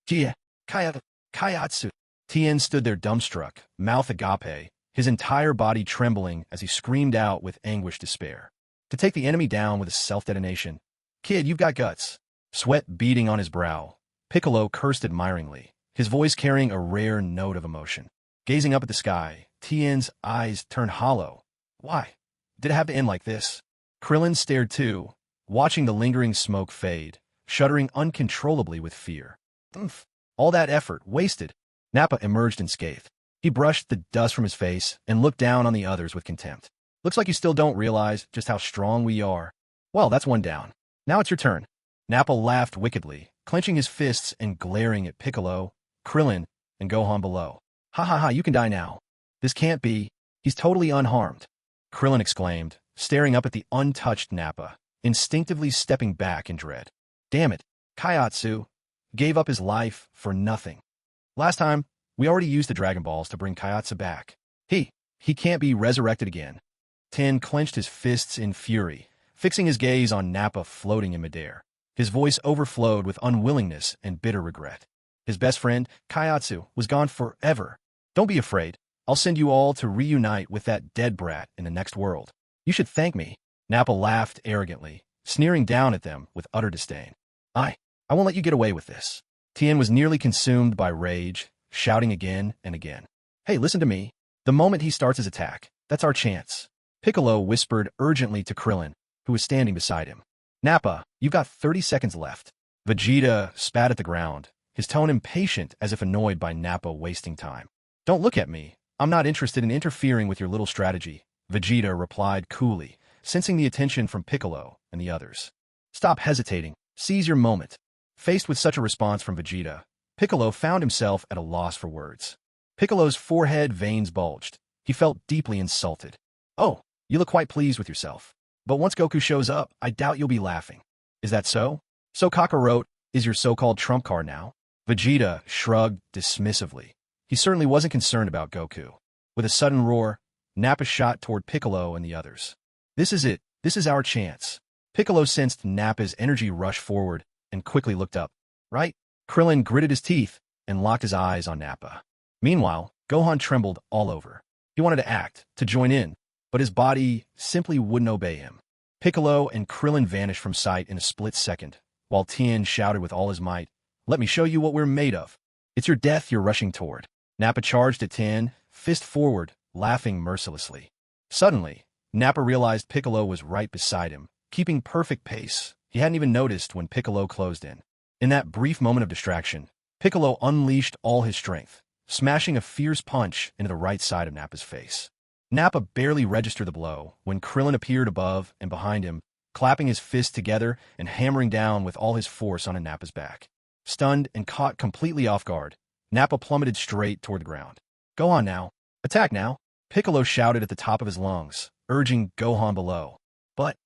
Chiaotzu. Tien stood there dumbstruck, mouth agape, his entire body trembling as he screamed out with anguished despair. To take the enemy down with a self-detonation. Kid, you've got guts. Sweat beading on his brow, Piccolo cursed admiringly, his voice carrying a rare note of emotion. Gazing up at the sky, Tien's eyes turned hollow. Why? Did it have to end like this? Krillin stared too, watching the lingering smoke fade, shuddering uncontrollably with fear. Oomph! All that effort wasted. Nappa emerged unscathed. He brushed the dust from his face and looked down on the others with contempt. Looks like you still don't realize just how strong we are. Well, that's one down. Now it's your turn. Nappa laughed wickedly, clenching his fists and glaring at Piccolo, Krillin, and Gohan below. Ha ha ha, you can die now. This can't be. He's totally unharmed. Krillin exclaimed, staring up at the untouched Nappa, instinctively stepping back in dread. Damn it, Chiaotzu gave up his life for nothing. Last time, we already used the Dragon Balls to bring Chiaotzu back. He can't be resurrected again. Tien clenched his fists in fury, fixing his gaze on Nappa floating in midair. His voice overflowed with unwillingness and bitter regret. His best friend, Chiaotzu, was gone forever. Don't be afraid. I'll send you all to reunite with that dead brat in the next world. You should thank me. Nappa laughed arrogantly, sneering down at them with utter disdain. I won't let you get away with this. Tien was nearly consumed by rage, shouting again and again. Hey, listen to me. The moment he starts his attack, that's our chance. Piccolo whispered urgently to Krillin, who was standing beside him. Nappa, you've got 30 seconds left. Vegeta spat at the ground, his tone impatient as if annoyed by Nappa wasting time. Don't look at me. I'm not interested in interfering with your little strategy, Vegeta replied coolly, sensing the attention from Piccolo and the others. Stop hesitating. Seize your moment. Faced with such a response from Vegeta, Piccolo found himself at a loss for words. Piccolo's forehead veins bulged. He felt deeply insulted. Oh, you look quite pleased with yourself. But once Goku shows up, I doubt you'll be laughing. Is that so? So Kakarot is your so-called trump card now? Vegeta shrugged dismissively. He certainly wasn't concerned about Goku. With a sudden roar, Nappa shot toward Piccolo and the others. This is it. This is our chance. Piccolo sensed Nappa's energy rush forward and quickly looked up. Right? Krillin gritted his teeth and locked his eyes on Nappa. Meanwhile, Gohan trembled all over. He wanted to act, to join in, but his body simply wouldn't obey him. Piccolo and Krillin vanished from sight in a split second, while Tien shouted with all his might, "Let me show you what we're made of. It's your death you're rushing toward." Nappa charged at Tien, fist forward, laughing mercilessly. Suddenly, Nappa realized Piccolo was right beside him, keeping perfect pace. He hadn't even noticed when Piccolo closed in. In that brief moment of distraction, Piccolo unleashed all his strength, smashing a fierce punch into the right side of Nappa's face. Nappa barely registered the blow when Krillin appeared above and behind him, clapping his fists together and hammering down with all his force on Nappa's back. Stunned and caught completely off guard, Nappa plummeted straight toward the ground. Go on now. Attack now. Piccolo shouted at the top of his lungs, urging Gohan below. But,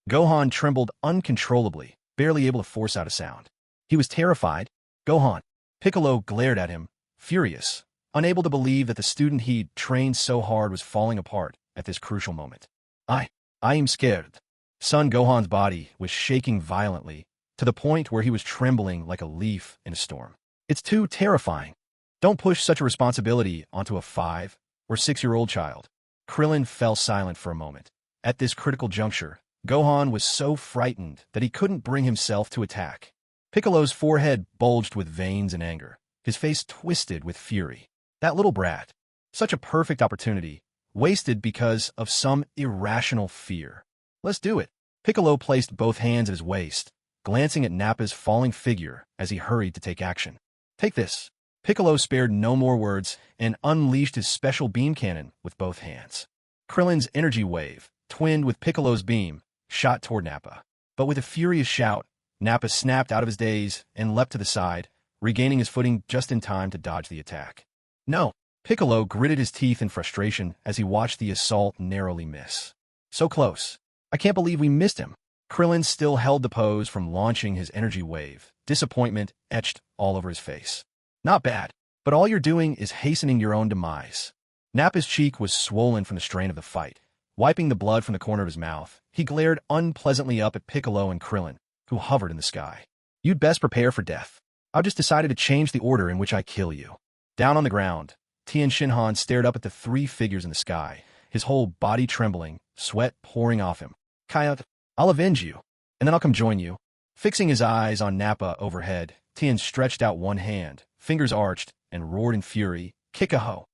Gohan trembled uncontrollably, barely able to force out a sound. He was terrified. Gohan. Piccolo glared at him, furious, unable to believe that the student he'd trained so hard was falling apart at this crucial moment. I am scared. Son Gohan's body was shaking violently, to the point where he was trembling like a leaf in a storm. It's too terrifying. Don't push such a responsibility onto a 5 or 6-year-old child. Krillin fell silent for a moment. At this critical juncture, Gohan was so frightened that he couldn't bring himself to attack. Piccolo's forehead bulged with veins and anger, his face twisted with fury. That little brat. Such a perfect opportunity, wasted because of some irrational fear. Let's do it. Piccolo placed both hands at his waist, glancing at Nappa's falling figure as he hurried to take action. Take this. Piccolo spared no more words and unleashed his special beam cannon with both hands. Krillin's energy wave, twinned with Piccolo's beam, shot toward Nappa. But with a furious shout, Nappa snapped out of his daze and leapt to the side, regaining his footing just in time to dodge the attack. No! Piccolo gritted his teeth in frustration as he watched the assault narrowly miss. So close. I can't believe we missed him. Krillin still held the pose from launching his energy wave, disappointment etched all over his face. Not bad, but all you're doing is hastening your own demise. Nappa's cheek was swollen from the strain of the fight. Wiping the blood from the corner of his mouth, he glared unpleasantly up at Piccolo and Krillin, who hovered in the sky. You'd best prepare for death. I've just decided to change the order in which I kill you. Down on the ground, Tien Shinhan stared up at the 3 figures in the sky, his whole body trembling, sweat pouring off him. Chiaotzu, I'll avenge you, and then I'll come join you. Fixing his eyes on Nappa overhead, Tien stretched out one hand, fingers arched, and roared in fury, Kick-a-ho!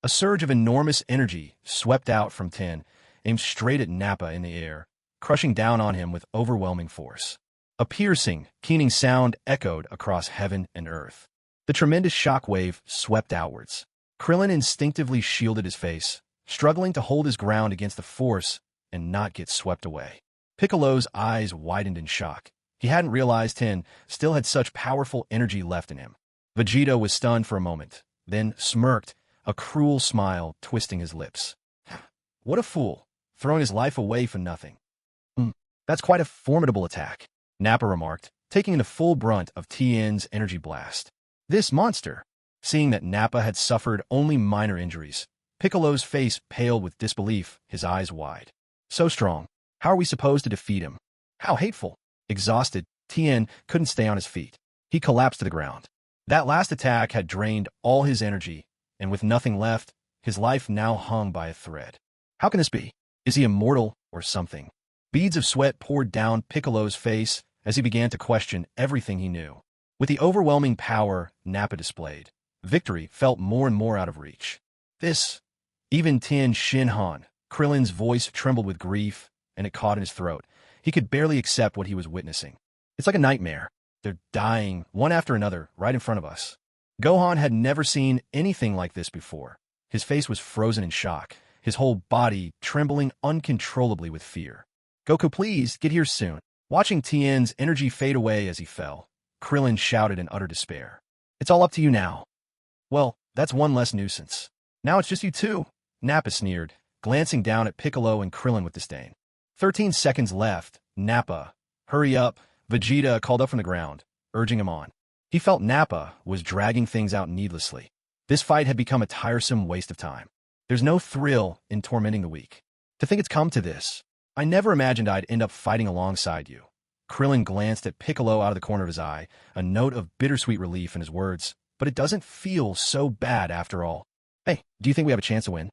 A surge of enormous energy swept out from Tien, aimed straight at Nappa in the air, crushing down on him with overwhelming force. A piercing, keening sound echoed across heaven and earth. The tremendous shock wave swept outwards. Krillin instinctively shielded his face, struggling to hold his ground against the force and not get swept away. Piccolo's eyes widened in shock. He hadn't realized Tien still had such powerful energy left in him. Vegeta was stunned for a moment, then smirked, a cruel smile twisting his lips. What a fool, throwing his life away for nothing. That's quite a formidable attack, Nappa remarked, taking the full brunt of Tien's energy blast. This monster. Seeing that Nappa had suffered only minor injuries, Piccolo's face paled with disbelief, his eyes wide. So strong. How are we supposed to defeat him? How hateful. Exhausted, Tien couldn't stay on his feet. He collapsed to the ground. That last attack had drained all his energy, and with nothing left, his life now hung by a thread. How can this be? Is he immortal or something? Beads of sweat poured down Piccolo's face as he began to question everything he knew. With the overwhelming power Nappa displayed, victory felt more and more out of reach. Even Tien Shinhan, Krillin's voice trembled with grief, and it caught in his throat. He could barely accept what he was witnessing. It's like a nightmare. They're dying, one after another, right in front of us. Gohan had never seen anything like this before. His face was frozen in shock, his whole body trembling uncontrollably with fear. Goku, please, get here soon. Watching Tien's energy fade away as he fell, Krillin shouted in utter despair. It's all up to you now. Well, that's one less nuisance. Now it's just you two, Nappa sneered, glancing down at Piccolo and Krillin with disdain. 13 seconds left, Nappa. Hurry up, Vegeta called up from the ground, urging him on. He felt Nappa was dragging things out needlessly. This fight had become a tiresome waste of time. There's no thrill in tormenting the weak. To think it's come to this. I never imagined I'd end up fighting alongside you. Krillin glanced at Piccolo out of the corner of his eye, a note of bittersweet relief in his words. But it doesn't feel so bad after all. Hey, do you think we have a chance to win?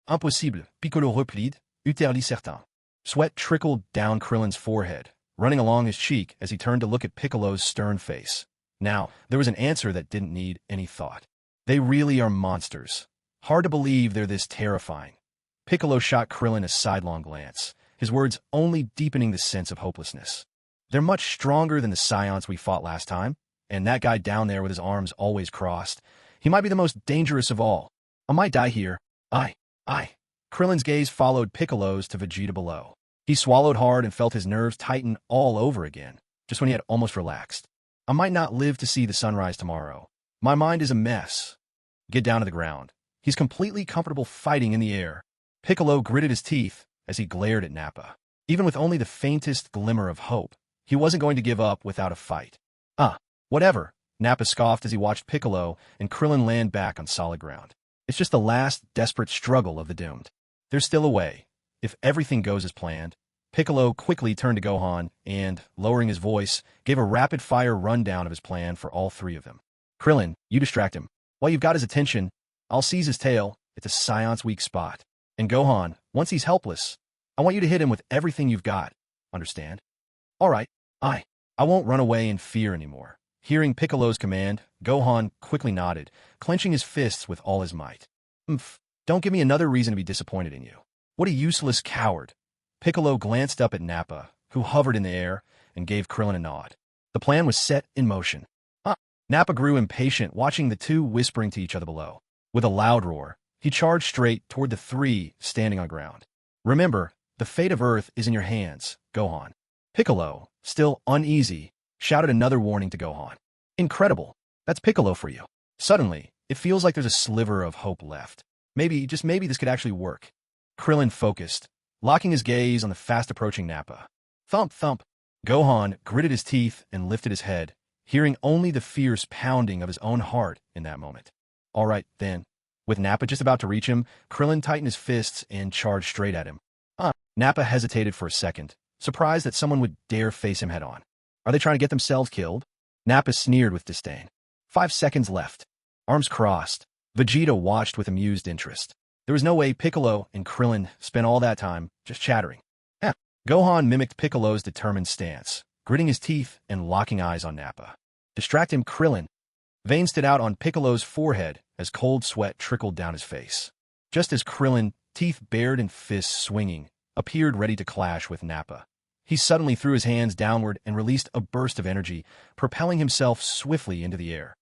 Impossible, Piccolo replied, utterly certain. Sweat trickled down Krillin's forehead, running along his cheek as he turned to look at Piccolo's stern face. Now, there was an answer that didn't need any thought. They really are monsters. Hard to believe they're this terrifying. Piccolo shot Krillin a sidelong glance, his words only deepening the sense of hopelessness. They're much stronger than the Saiyans we fought last time, and that guy down there with his arms always crossed. He might be the most dangerous of all. I might die here. I. Krillin's gaze followed Piccolo's to Vegeta below. He swallowed hard and felt his nerves tighten all over again, just when he had almost relaxed. I might not live to see the sunrise tomorrow. My mind is a mess. Get down to the ground. He's completely comfortable fighting in the air. Piccolo gritted his teeth as he glared at Nappa. Even with only the faintest glimmer of hope, he wasn't going to give up without a fight. Whatever, Nappa scoffed as he watched Piccolo and Krillin land back on solid ground. It's just the last desperate struggle of the doomed. There's still a way. If everything goes as planned. Piccolo quickly turned to Gohan and, lowering his voice, gave a rapid-fire rundown of his plan for all three of them. Krillin, you distract him. While you've got his attention, I'll seize his tail. It's a Saiyan's weak spot. And Gohan, once he's helpless, I want you to hit him with everything you've got. Understand? All right, I won't run away in fear anymore. Hearing Piccolo's command, Gohan quickly nodded, clenching his fists with all his might. Don't give me another reason to be disappointed in you. What a useless coward. Piccolo glanced up at Nappa, who hovered in the air, and gave Krillin a nod. The plan was set in motion. Nappa grew impatient, watching the two whispering to each other below. With a loud roar, he charged straight toward the three standing on ground. Remember, the fate of Earth is in your hands, Gohan. Piccolo, still uneasy, shouted another warning to Gohan. Incredible. That's Piccolo for you. Suddenly, it feels like there's a sliver of hope left. Maybe, just maybe, this could actually work. Krillin focused, locking his gaze on the fast-approaching Nappa. Thump, thump. Gohan gritted his teeth and lifted his head, hearing only the fierce pounding of his own heart in that moment. All right, then. With Nappa just about to reach him, Krillin tightened his fists and charged straight at him. Nappa hesitated for a second, surprised that someone would dare face him head-on. Are they trying to get themselves killed? Nappa sneered with disdain. 5 seconds left. Arms crossed. Vegeta watched with amused interest. There was no way Piccolo and Krillin spent all that time just chattering. Gohan mimicked Piccolo's determined stance, gritting his teeth and locking eyes on Nappa. Distract him, Krillin. Veins stood out on Piccolo's forehead as cold sweat trickled down his face. Just as Krillin, teeth bared and fists swinging, appeared ready to clash with Nappa. He suddenly threw his hands downward and released a burst of energy, propelling himself swiftly into the air.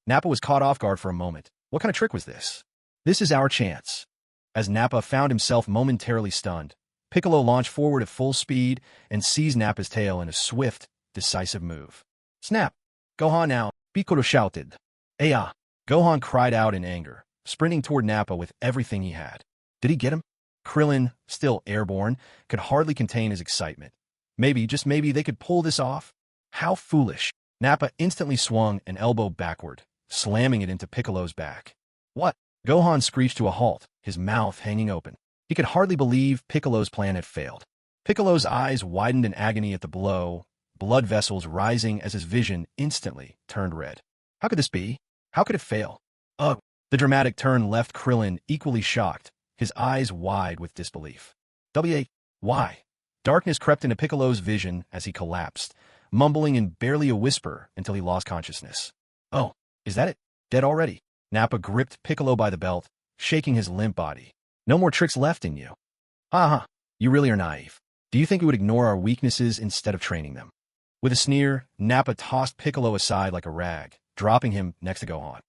Nappa was caught off guard for a moment. What kind of trick was this? This is our chance. As Nappa found himself momentarily stunned, Piccolo launched forward at full speed and seized Nappa's tail in a swift, decisive move. Snap! Gohan now! Piccolo shouted. Aya! Gohan cried out in anger, sprinting toward Nappa with everything he had. Did he get him? Krillin, still airborne, could hardly contain his excitement. Maybe, just maybe, they could pull this off? How foolish! Nappa instantly swung an elbow backward, slamming it into Piccolo's back. What? Gohan screeched to a halt, his mouth hanging open. He could hardly believe Piccolo's plan had failed. Piccolo's eyes widened in agony at the blow, blood vessels rising as his vision instantly turned red. How could this be? How could it fail? Ugh! The dramatic turn left Krillin equally shocked, his eyes wide with disbelief. Why? Darkness crept into Piccolo's vision as he collapsed, mumbling in barely a whisper until he lost consciousness. Oh, is that it? Dead already? Nappa gripped Piccolo by the belt, shaking his limp body. No more tricks left in you. You really are naive. Do you think we would ignore our weaknesses instead of training them? With a sneer, Nappa tossed Piccolo aside like a rag, dropping him next to Gohan.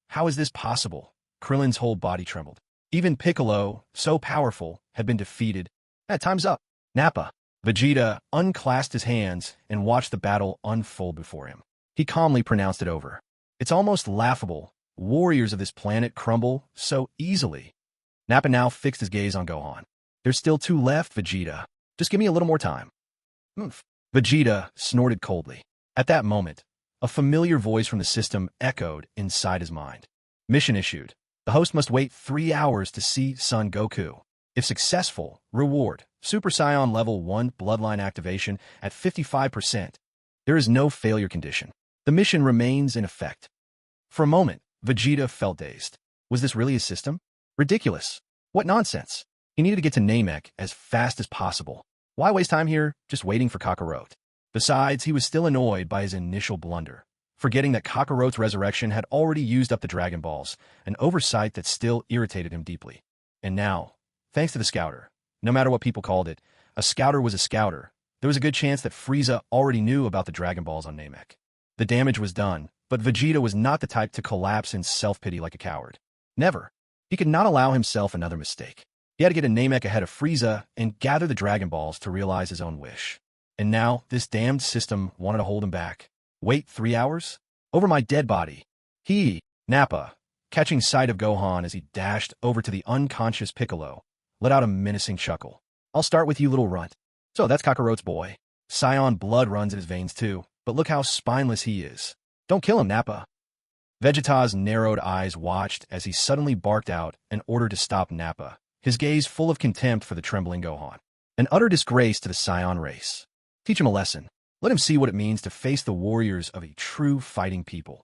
How is this possible? Krillin's whole body trembled. Even Piccolo, so powerful, had been defeated. Time's up. Nappa. Vegeta unclasped his hands and watched the battle unfold before him. He calmly pronounced it over. It's almost laughable. Warriors of this planet crumble so easily. Nappa now fixed his gaze on Gohan. There's still 2 left, Vegeta. Just give me a little more time. Vegeta snorted coldly. At that moment, a familiar voice from the system echoed inside his mind. Mission issued. The host must wait 3 hours to see Son Goku. If successful, reward, Super Saiyan Level 1 Bloodline activation at 55%. There is no failure condition. The mission remains in effect. For a moment, Vegeta felt dazed. Was this really his system? Ridiculous. What nonsense. He needed to get to Namek as fast as possible. Why waste time here just waiting for Kakarot? Besides, he was still annoyed by his initial blunder, forgetting that Kakarot's resurrection had already used up the Dragon Balls, an oversight that still irritated him deeply. And now, thanks to the Scouter, no matter what people called it, a Scouter was a Scouter. There was a good chance that Frieza already knew about the Dragon Balls on Namek. The damage was done, but Vegeta was not the type to collapse in self-pity like a coward. Never. He could not allow himself another mistake. He had to get to Namek ahead of Frieza and gather the Dragon Balls to realize his own wish. And now, this damned system wanted to hold him back. Wait 3 hours? Over my dead body. Nappa, catching sight of Gohan as he dashed over to the unconscious Piccolo, let out a menacing chuckle. I'll start with you, little runt. So that's Kakarot's boy. Saiyan blood runs in his veins too, but look how spineless he is. Don't kill him, Nappa. Vegeta's narrowed eyes watched as he suddenly barked out an order to stop Nappa, his gaze full of contempt for the trembling Gohan. An utter disgrace to the Saiyan race. Teach him a lesson. Let him see what it means to face the warriors of a true fighting people.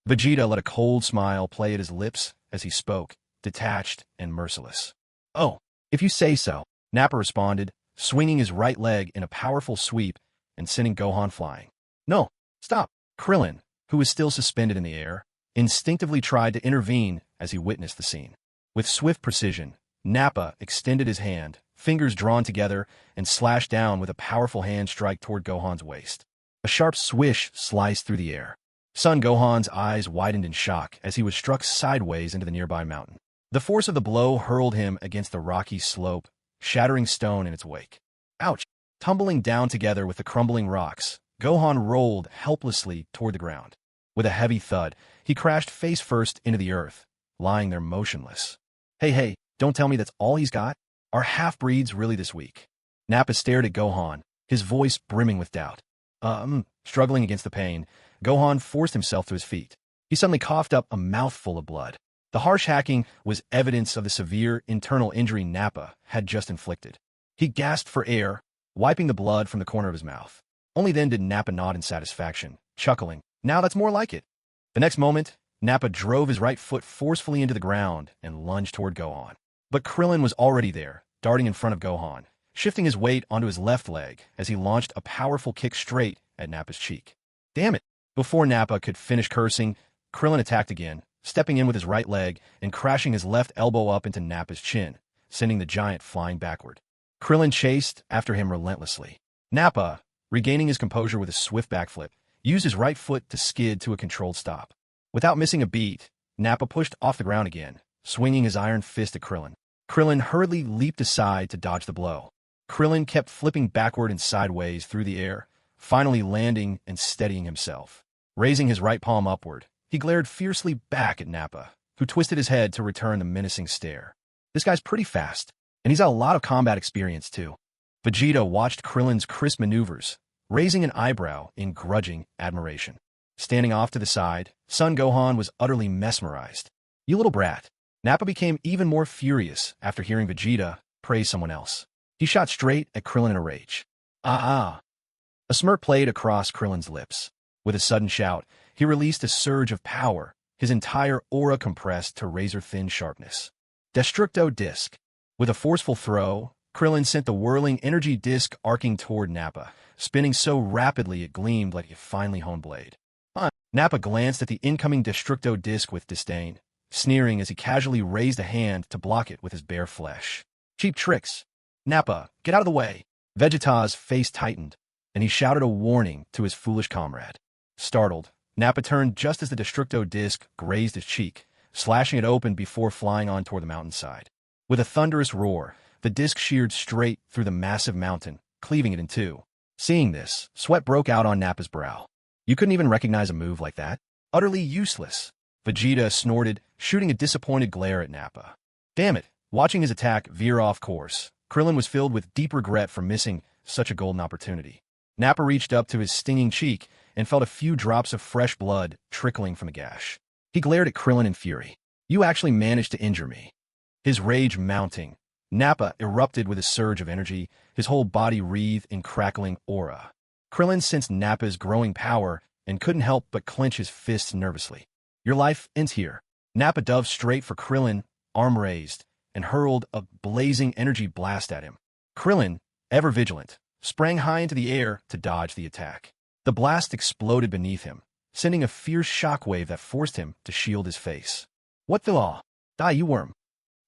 Vegeta let a cold smile play at his lips as he spoke, detached and merciless. Oh, if you say so, Nappa responded, swinging his right leg in a powerful sweep and sending Gohan flying. No, stop. Krillin, who was still suspended in the air, instinctively tried to intervene as he witnessed the scene. With swift precision, Nappa extended his hand, fingers drawn together, and slashed down with a powerful hand strike toward Gohan's waist. A sharp swish sliced through the air. Son Gohan's eyes widened in shock as he was struck sideways into the nearby mountain. The force of the blow hurled him against the rocky slope, shattering stone in its wake. Ouch! Tumbling down together with the crumbling rocks, Gohan rolled helplessly toward the ground. With a heavy thud, he crashed face first into the earth, lying there motionless. Hey, don't tell me that's all he's got? Are half-breeds really this weak? Nappa stared at Gohan, his voice brimming with doubt. Struggling against the pain, Gohan forced himself to his feet. He suddenly coughed up a mouthful of blood. The harsh hacking was evidence of the severe internal injury Nappa had just inflicted. He gasped for air, wiping the blood from the corner of his mouth. Only then did Nappa nod in satisfaction, chuckling, "Now that's more like it." The next moment, Nappa drove his right foot forcefully into the ground and lunged toward Gohan. But Krillin was already there, darting in front of Gohan, shifting his weight onto his left leg as he launched a powerful kick straight at Nappa's cheek. Damn it! Before Nappa could finish cursing, Krillin attacked again, stepping in with his right leg and crashing his left elbow up into Nappa's chin, sending the giant flying backward. Krillin chased after him relentlessly. Nappa, regaining his composure with a swift backflip, used his right foot to skid to a controlled stop. Without missing a beat, Nappa pushed off the ground again, swinging his iron fist at Krillin. Krillin hurriedly leaped aside to dodge the blow. Krillin kept flipping backward and sideways through the air, finally landing and steadying himself. Raising his right palm upward, he glared fiercely back at Nappa, who twisted his head to return the menacing stare. This guy's pretty fast, and he's got a lot of combat experience too. Vegeta watched Krillin's crisp maneuvers, raising an eyebrow in grudging admiration. Standing off to the side, Son Gohan was utterly mesmerized. You little brat. Nappa became even more furious after hearing Vegeta praise someone else. He shot straight at Krillin in a rage. Ah! A smirk played across Krillin's lips. With a sudden shout, he released a surge of power, his entire aura compressed to razor-thin sharpness. Destructo Disc. With a forceful throw, Krillin sent the whirling energy disc arcing toward Nappa, spinning so rapidly it gleamed like a finely honed blade. Nappa glanced at the incoming Destructo Disc with disdain, sneering as he casually raised a hand to block it with his bare flesh. Cheap tricks. Nappa, get out of the way. Vegeta's face tightened, and he shouted a warning to his foolish comrade. Startled, Nappa turned just as the Destructo Disc grazed his cheek, slashing it open before flying on toward the mountainside. With a thunderous roar, the disc sheared straight through the massive mountain, cleaving it in two. Seeing this, sweat broke out on Nappa's brow. You couldn't even recognize a move like that? Utterly useless. Vegeta snorted, shooting a disappointed glare at Nappa. Damn it! Watching his attack veer off course, Krillin was filled with deep regret for missing such a golden opportunity. Nappa reached up to his stinging cheek and felt a few drops of fresh blood trickling from the gash. He glared at Krillin in fury. You actually managed to injure me. His rage mounting, Nappa erupted with a surge of energy, his whole body wreathed in crackling aura. Krillin sensed Nappa's growing power and couldn't help but clench his fists nervously. Your life ends here. Nappa dove straight for Krillin, arm raised, and hurled a blazing energy blast at him. Krillin, ever vigilant, sprang high into the air to dodge the attack. The blast exploded beneath him, sending a fierce shockwave that forced him to shield his face. What the law? Die, you worm!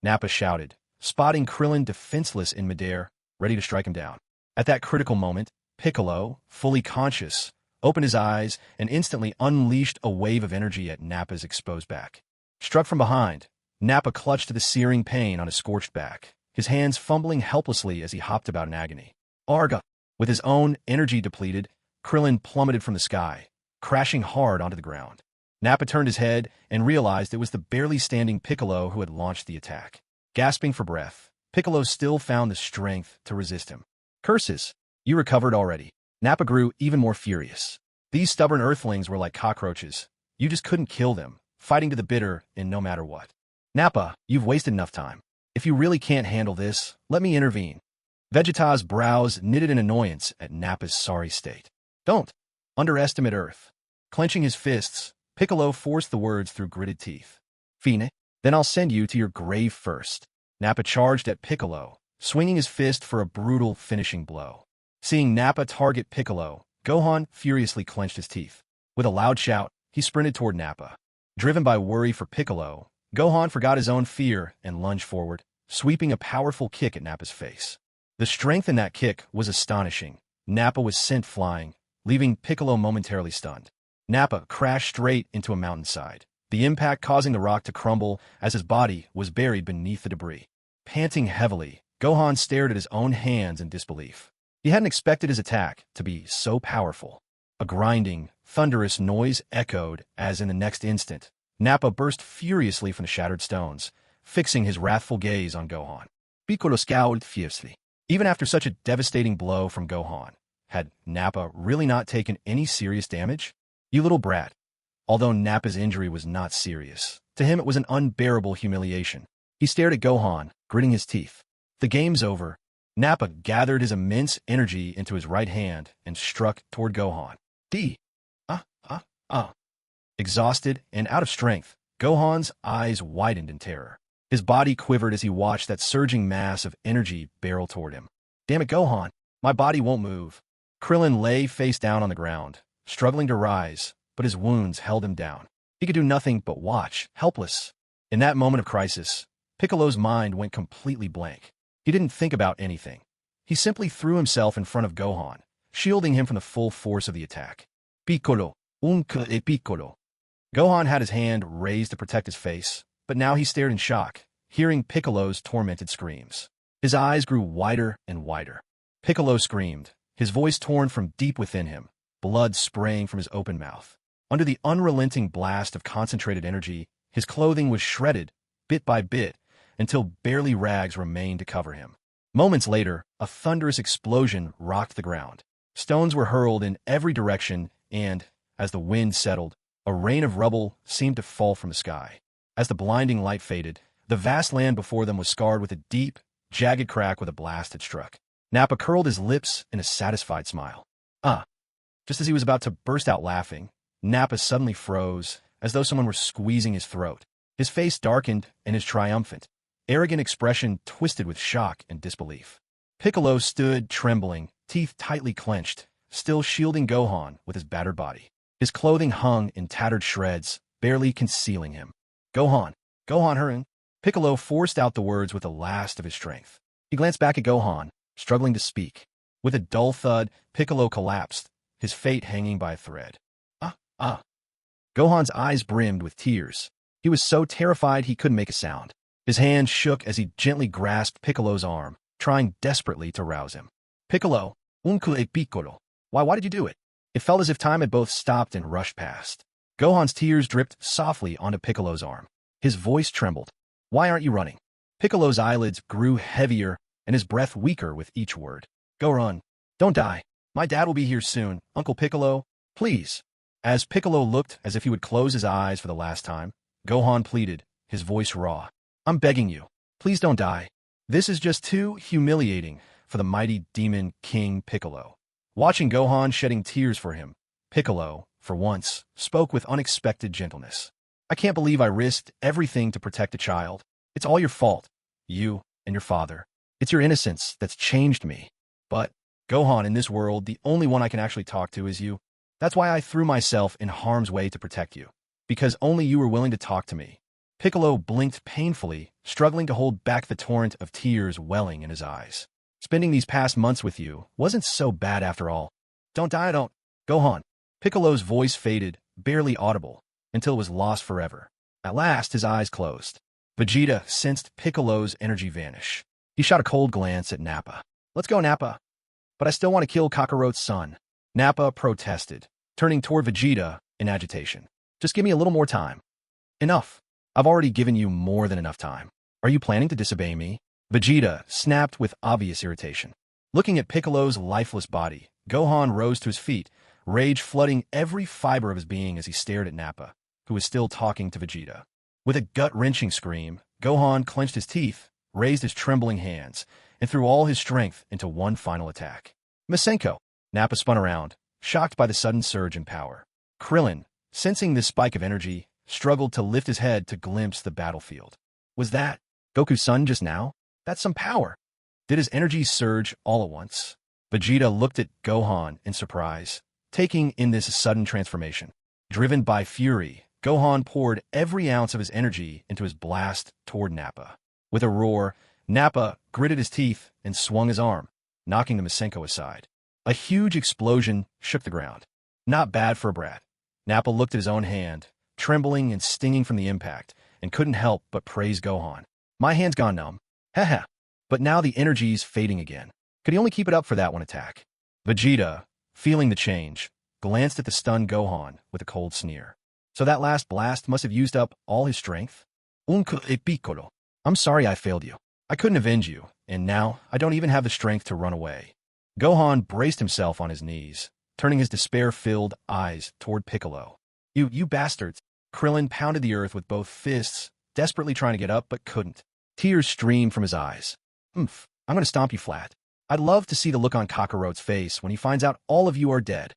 Nappa shouted, spotting Krillin defenseless in midair, ready to strike him down. At that critical moment, Piccolo, fully conscious, opened his eyes and instantly unleashed a wave of energy at Nappa's exposed back. Struck from behind, Nappa clutched to the searing pain on his scorched back, his hands fumbling helplessly as he hopped about in agony. Arga! With his own energy depleted, Krillin plummeted from the sky, crashing hard onto the ground. Nappa turned his head and realized it was the barely standing Piccolo who had launched the attack. Gasping for breath, Piccolo still found the strength to resist him. Curses! You recovered already. Nappa grew even more furious. These stubborn Earthlings were like cockroaches. You just couldn't kill them, fighting to the bitter and no matter what. Nappa, you've wasted enough time. If you really can't handle this, let me intervene. Vegeta's brows knitted in annoyance at Nappa's sorry state. Don't underestimate Earth. Clenching his fists, Piccolo forced the words through gritted teeth. Fine, then I'll send you to your grave first. Nappa charged at Piccolo, swinging his fist for a brutal finishing blow. Seeing Nappa target Piccolo, Gohan furiously clenched his teeth. With a loud shout, he sprinted toward Nappa. Driven by worry for Piccolo, Gohan forgot his own fear and lunged forward, sweeping a powerful kick at Nappa's face. The strength in that kick was astonishing. Nappa was sent flying, leaving Piccolo momentarily stunned. Nappa crashed straight into a mountainside, the impact causing the rock to crumble as his body was buried beneath the debris. Panting heavily, Gohan stared at his own hands in disbelief. He hadn't expected his attack to be so powerful. A grinding, thunderous noise echoed as in the next instant, Nappa burst furiously from the shattered stones, fixing his wrathful gaze on Gohan. Piccolo scowled fiercely. Even after such a devastating blow from Gohan, had Nappa really not taken any serious damage? You little brat. Although Nappa's injury was not serious, to him it was an unbearable humiliation. He stared at Gohan, gritting his teeth. The game's over. Nappa gathered his immense energy into his right hand and struck toward Gohan. Exhausted and out of strength, Gohan's eyes widened in terror. His body quivered as he watched that surging mass of energy barrel toward him. Damn it, Gohan! My body won't move. Krillin lay face down on the ground, struggling to rise, but his wounds held him down. He could do nothing but watch, helpless. In that moment of crisis, Piccolo's mind went completely blank. He didn't think about anything. He simply threw himself in front of Gohan, shielding him from the full force of the attack. Piccolo, unque e piccolo. Gohan had his hand raised to protect his face, but now he stared in shock, hearing Piccolo's tormented screams. His eyes grew wider and wider. Piccolo screamed, his voice torn from deep within him, blood spraying from his open mouth. Under the unrelenting blast of concentrated energy, his clothing was shredded, bit by bit, until barely rags remained to cover him. Moments later, a thunderous explosion rocked the ground. Stones were hurled in every direction, and, as the wind settled, a rain of rubble seemed to fall from the sky. As the blinding light faded, the vast land before them was scarred with a deep, jagged crack where the blast had struck. Nappa curled his lips in a satisfied smile. Just as he was about to burst out laughing, Nappa suddenly froze, as though someone were squeezing his throat. His face darkened, and his triumphant, arrogant expression twisted with shock and disbelief. Piccolo stood trembling, teeth tightly clenched, still shielding Gohan with his battered body. His clothing hung in tattered shreds, barely concealing him. Gohan, hurry. Piccolo forced out the words with the last of his strength. He glanced back at Gohan, struggling to speak. With a dull thud, Piccolo collapsed, his fate hanging by a thread. Gohan's eyes brimmed with tears. He was so terrified he couldn't make a sound. His hand shook as he gently grasped Piccolo's arm, trying desperately to rouse him. Piccolo, unque e piccolo. Why did you do it? It felt as if time had both stopped and rushed past. Gohan's tears dripped softly onto Piccolo's arm. His voice trembled. Why aren't you running? Piccolo's eyelids grew heavier and his breath weaker with each word. Go run. Don't die. My dad will be here soon. Uncle Piccolo, please. As Piccolo looked as if he would close his eyes for the last time, Gohan pleaded, his voice raw. I'm begging you. Please don't die. This is just too humiliating for the mighty demon King Piccolo. Watching Gohan shedding tears for him, Piccolo, for once, spoke with unexpected gentleness. I can't believe I risked everything to protect a child. It's all your fault. You and your father. It's your innocence that's changed me. But, Gohan, in this world, the only one I can actually talk to is you. That's why I threw myself in harm's way to protect you. Because only you were willing to talk to me. Piccolo blinked painfully, struggling to hold back the torrent of tears welling in his eyes. Spending these past months with you wasn't so bad after all. Don't die, don't. Gohan. Piccolo's voice faded, barely audible, until it was lost forever. At last, his eyes closed. Vegeta sensed Piccolo's energy vanish. He shot a cold glance at Nappa. Let's go, Nappa. But I still want to kill Kakarot's son. Nappa protested, turning toward Vegeta in agitation. Just give me a little more time. Enough. I've already given you more than enough time. Are you planning to disobey me? Vegeta snapped with obvious irritation. Looking at Piccolo's lifeless body, Gohan rose to his feet, rage flooding every fiber of his being as he stared at Nappa, who was still talking to Vegeta. With a gut-wrenching scream, Gohan clenched his teeth, raised his trembling hands, and threw all his strength into one final attack. Masenko! Nappa spun around, shocked by the sudden surge in power. Krillin, sensing this spike of energy, struggled to lift his head to glimpse the battlefield. Was that Goku's son just now? That's some power. Did his energy surge all at once? Vegeta looked at Gohan in surprise, taking in this sudden transformation. Driven by fury, Gohan poured every ounce of his energy into his blast toward Nappa. With a roar, Nappa gritted his teeth and swung his arm, knocking the Masenko aside. A huge explosion shook the ground. Not bad for a brat. Nappa looked at his own hand, trembling and stinging from the impact, and couldn't help but praise Gohan. My hand's gone numb. Haha. But now the energy's fading again. Could he only keep it up for that one attack? Vegeta, feeling the change, glanced at the stunned Gohan with a cold sneer. So that last blast must have used up all his strength? Unque e piccolo. I'm sorry I failed you. I couldn't avenge you, and now I don't even have the strength to run away. Gohan braced himself on his knees, turning his despair-filled eyes toward Piccolo. You bastards! Krillin pounded the earth with both fists, desperately trying to get up, but couldn't. Tears streamed from his eyes. I'm going to stomp you flat. I'd love to see the look on Kakarot's face when he finds out all of you are dead.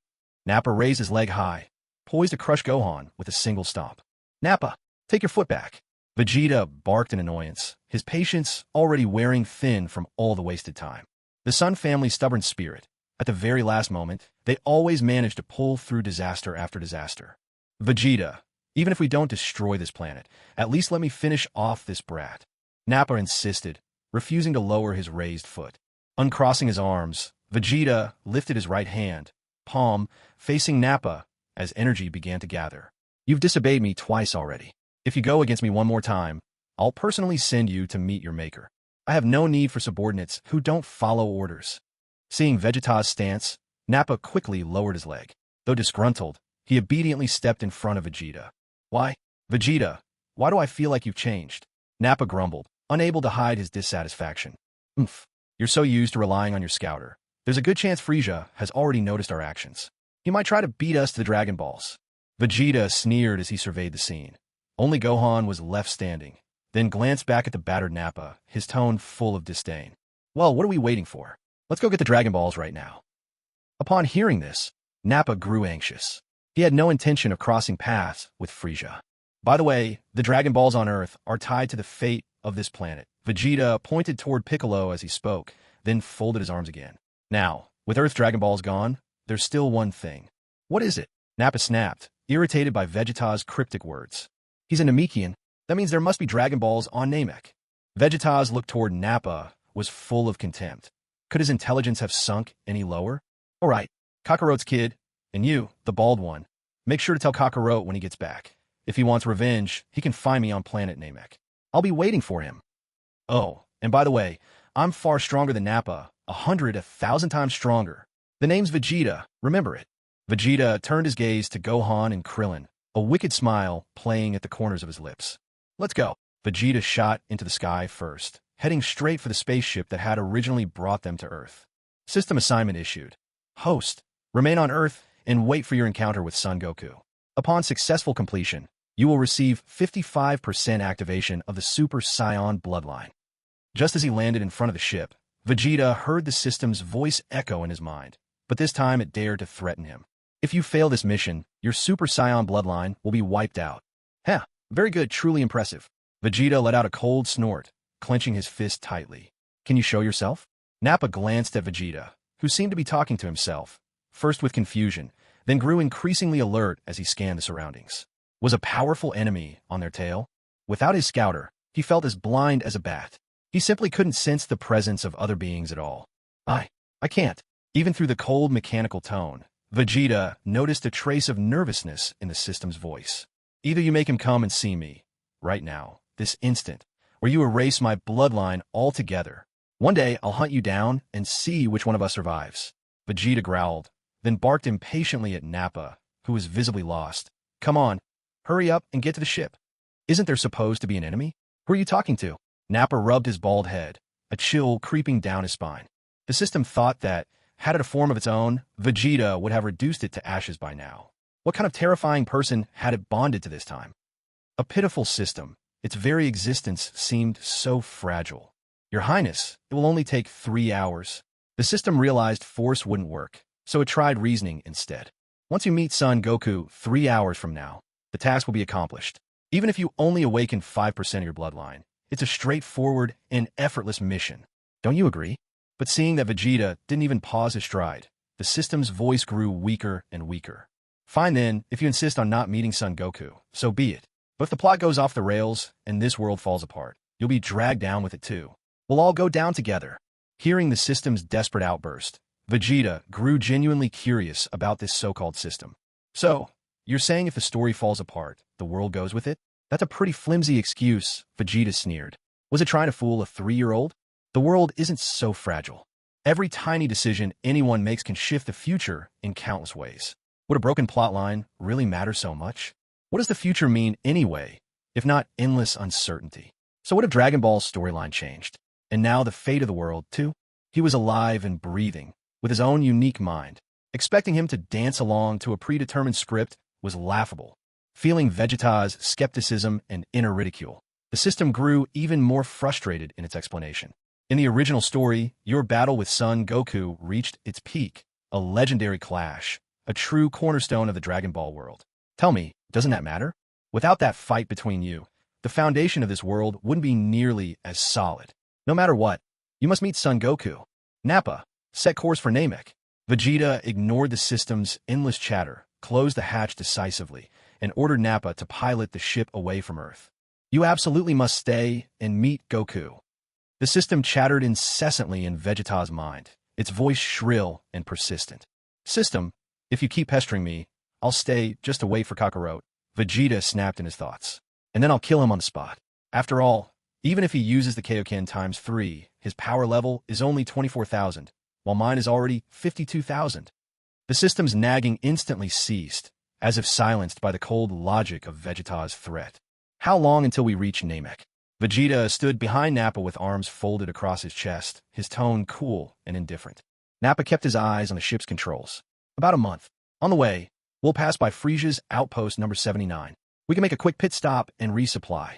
Nappa raised his leg high, poised to crush Gohan with a single stomp. Nappa, take your foot back. Vegeta barked in annoyance, his patience already wearing thin from all the wasted time. The Sun family's stubborn spirit, at the very last moment, they always managed to pull through disaster after disaster. Vegeta, even if we don't destroy this planet, at least let me finish off this brat. Nappa insisted, refusing to lower his raised foot. Uncrossing his arms, Vegeta lifted his right hand, palm, facing Nappa, as energy began to gather. You've disobeyed me twice already. If you go against me one more time, I'll personally send you to meet your maker. I have no need for subordinates who don't follow orders. Seeing Vegeta's stance, Nappa quickly lowered his leg. Though disgruntled, he obediently stepped in front of Vegeta. Why? Vegeta, why do I feel like you've changed? Nappa grumbled, unable to hide his dissatisfaction. You're so used to relying on your scouter. There's a good chance Frieza has already noticed our actions. He might try to beat us to the Dragon Balls. Vegeta sneered as he surveyed the scene. Only Gohan was left standing, then glanced back at the battered Nappa, his tone full of disdain. Well, what are we waiting for? Let's go get the Dragon Balls right now. Upon hearing this, Nappa grew anxious. He had no intention of crossing paths with Frieza. By the way, the Dragon Balls on Earth are tied to the fate of this planet. Vegeta pointed toward Piccolo as he spoke, then folded his arms again. Now, with Earth's Dragon Balls gone, there's still one thing. What is it? Nappa snapped, irritated by Vegeta's cryptic words. He's a Namekian. That means there must be Dragon Balls on Namek. Vegeta's look toward Nappa was full of contempt. Could his intelligence have sunk any lower? All right, Kakarote's kid, and you, the bald one, make sure to tell Kakarote when he gets back. If he wants revenge, he can find me on planet Namek. I'll be waiting for him. Oh, and by the way, I'm far stronger than Nappa, 1,000 times stronger. The name's Vegeta, remember it. Vegeta turned his gaze to Gohan and Krillin, a wicked smile playing at the corners of his lips. Let's go. Vegeta shot into the sky first, heading straight for the spaceship that had originally brought them to Earth. System assignment issued. Host, remain on Earth and wait for your encounter with Son Goku. Upon successful completion, you will receive 55% activation of the Super Saiyan bloodline. Just as he landed in front of the ship, Vegeta heard the system's voice echo in his mind, but this time it dared to threaten him. If you fail this mission, your Super Saiyan bloodline will be wiped out. Heh, very good, truly impressive. Vegeta let out a cold snort, clenching his fist tightly. Can you show yourself? Nappa glanced at Vegeta, who seemed to be talking to himself, first with confusion, then grew increasingly alert as he scanned the surroundings. Was a powerful enemy on their tail? Without his scouter, he felt as blind as a bat. He simply couldn't sense the presence of other beings at all. I can't. Even through the cold mechanical tone, Vegeta noticed a trace of nervousness in the system's voice. Either you make him come and see me, right now, this instant, or you erase my bloodline altogether. One day, I'll hunt you down and see which one of us survives. Vegeta growled, then barked impatiently at Nappa, who was visibly lost. Come on, hurry up and get to the ship. Isn't there supposed to be an enemy? Who are you talking to? Nappa rubbed his bald head, a chill creeping down his spine. The system thought that, had it a form of its own, Vegeta would have reduced it to ashes by now. What kind of terrifying person had it bonded to this time? A pitiful system. Its very existence seemed so fragile. Your Highness, it will only take 3 hours. The system realized force wouldn't work, so it tried reasoning instead. Once you meet Son Goku 3 hours from now, the task will be accomplished. Even if you only awaken 5% of your bloodline, it's a straightforward and effortless mission. Don't you agree? But seeing that Vegeta didn't even pause his stride, the system's voice grew weaker and weaker. Fine then, if you insist on not meeting Son Goku, so be it. But if the plot goes off the rails and this world falls apart, you'll be dragged down with it too. We'll all go down together. Hearing the system's desperate outburst, Vegeta grew genuinely curious about this so-called system. So, you're saying if the story falls apart, the world goes with it? That's a pretty flimsy excuse, Vegeta sneered. Was it trying to fool a 3-year-old? The world isn't so fragile. Every tiny decision anyone makes can shift the future in countless ways. Would a broken plotline really matter so much? What does the future mean anyway, if not endless uncertainty? So what if Dragon Ball's storyline changed? And now the fate of the world, too? He was alive and breathing, with his own unique mind. Expecting him to dance along to a predetermined script was laughable. Feeling Vegeta's skepticism and inner ridicule, the system grew even more frustrated in its explanation. In the original story, your battle with Son Goku reached its peak, a legendary clash, a true cornerstone of the Dragon Ball world. Tell me, doesn't that matter? Without that fight between you, the foundation of this world wouldn't be nearly as solid. No matter what, you must meet Son Goku. Nappa, set course for Namek. Vegeta ignored the system's endless chatter, closed the hatch decisively, and ordered Nappa to pilot the ship away from Earth. You absolutely must stay and meet Goku. The system chattered incessantly in Vegeta's mind, its voice shrill and persistent. System, if you keep pestering me, I'll stay just to wait for Kakarot. Vegeta snapped in his thoughts. And then I'll kill him on the spot. After all, even if he uses the Kaioken times 3, his power level is only 24,000, while mine is already 52,000. The system's nagging instantly ceased, as if silenced by the cold logic of Vegeta's threat. How long until we reach Namek? Vegeta stood behind Nappa with arms folded across his chest, his tone cool and indifferent. Nappa kept his eyes on the ship's controls. About a month. On the way, we'll pass by Frieza's outpost number 79. We can make a quick pit stop and resupply.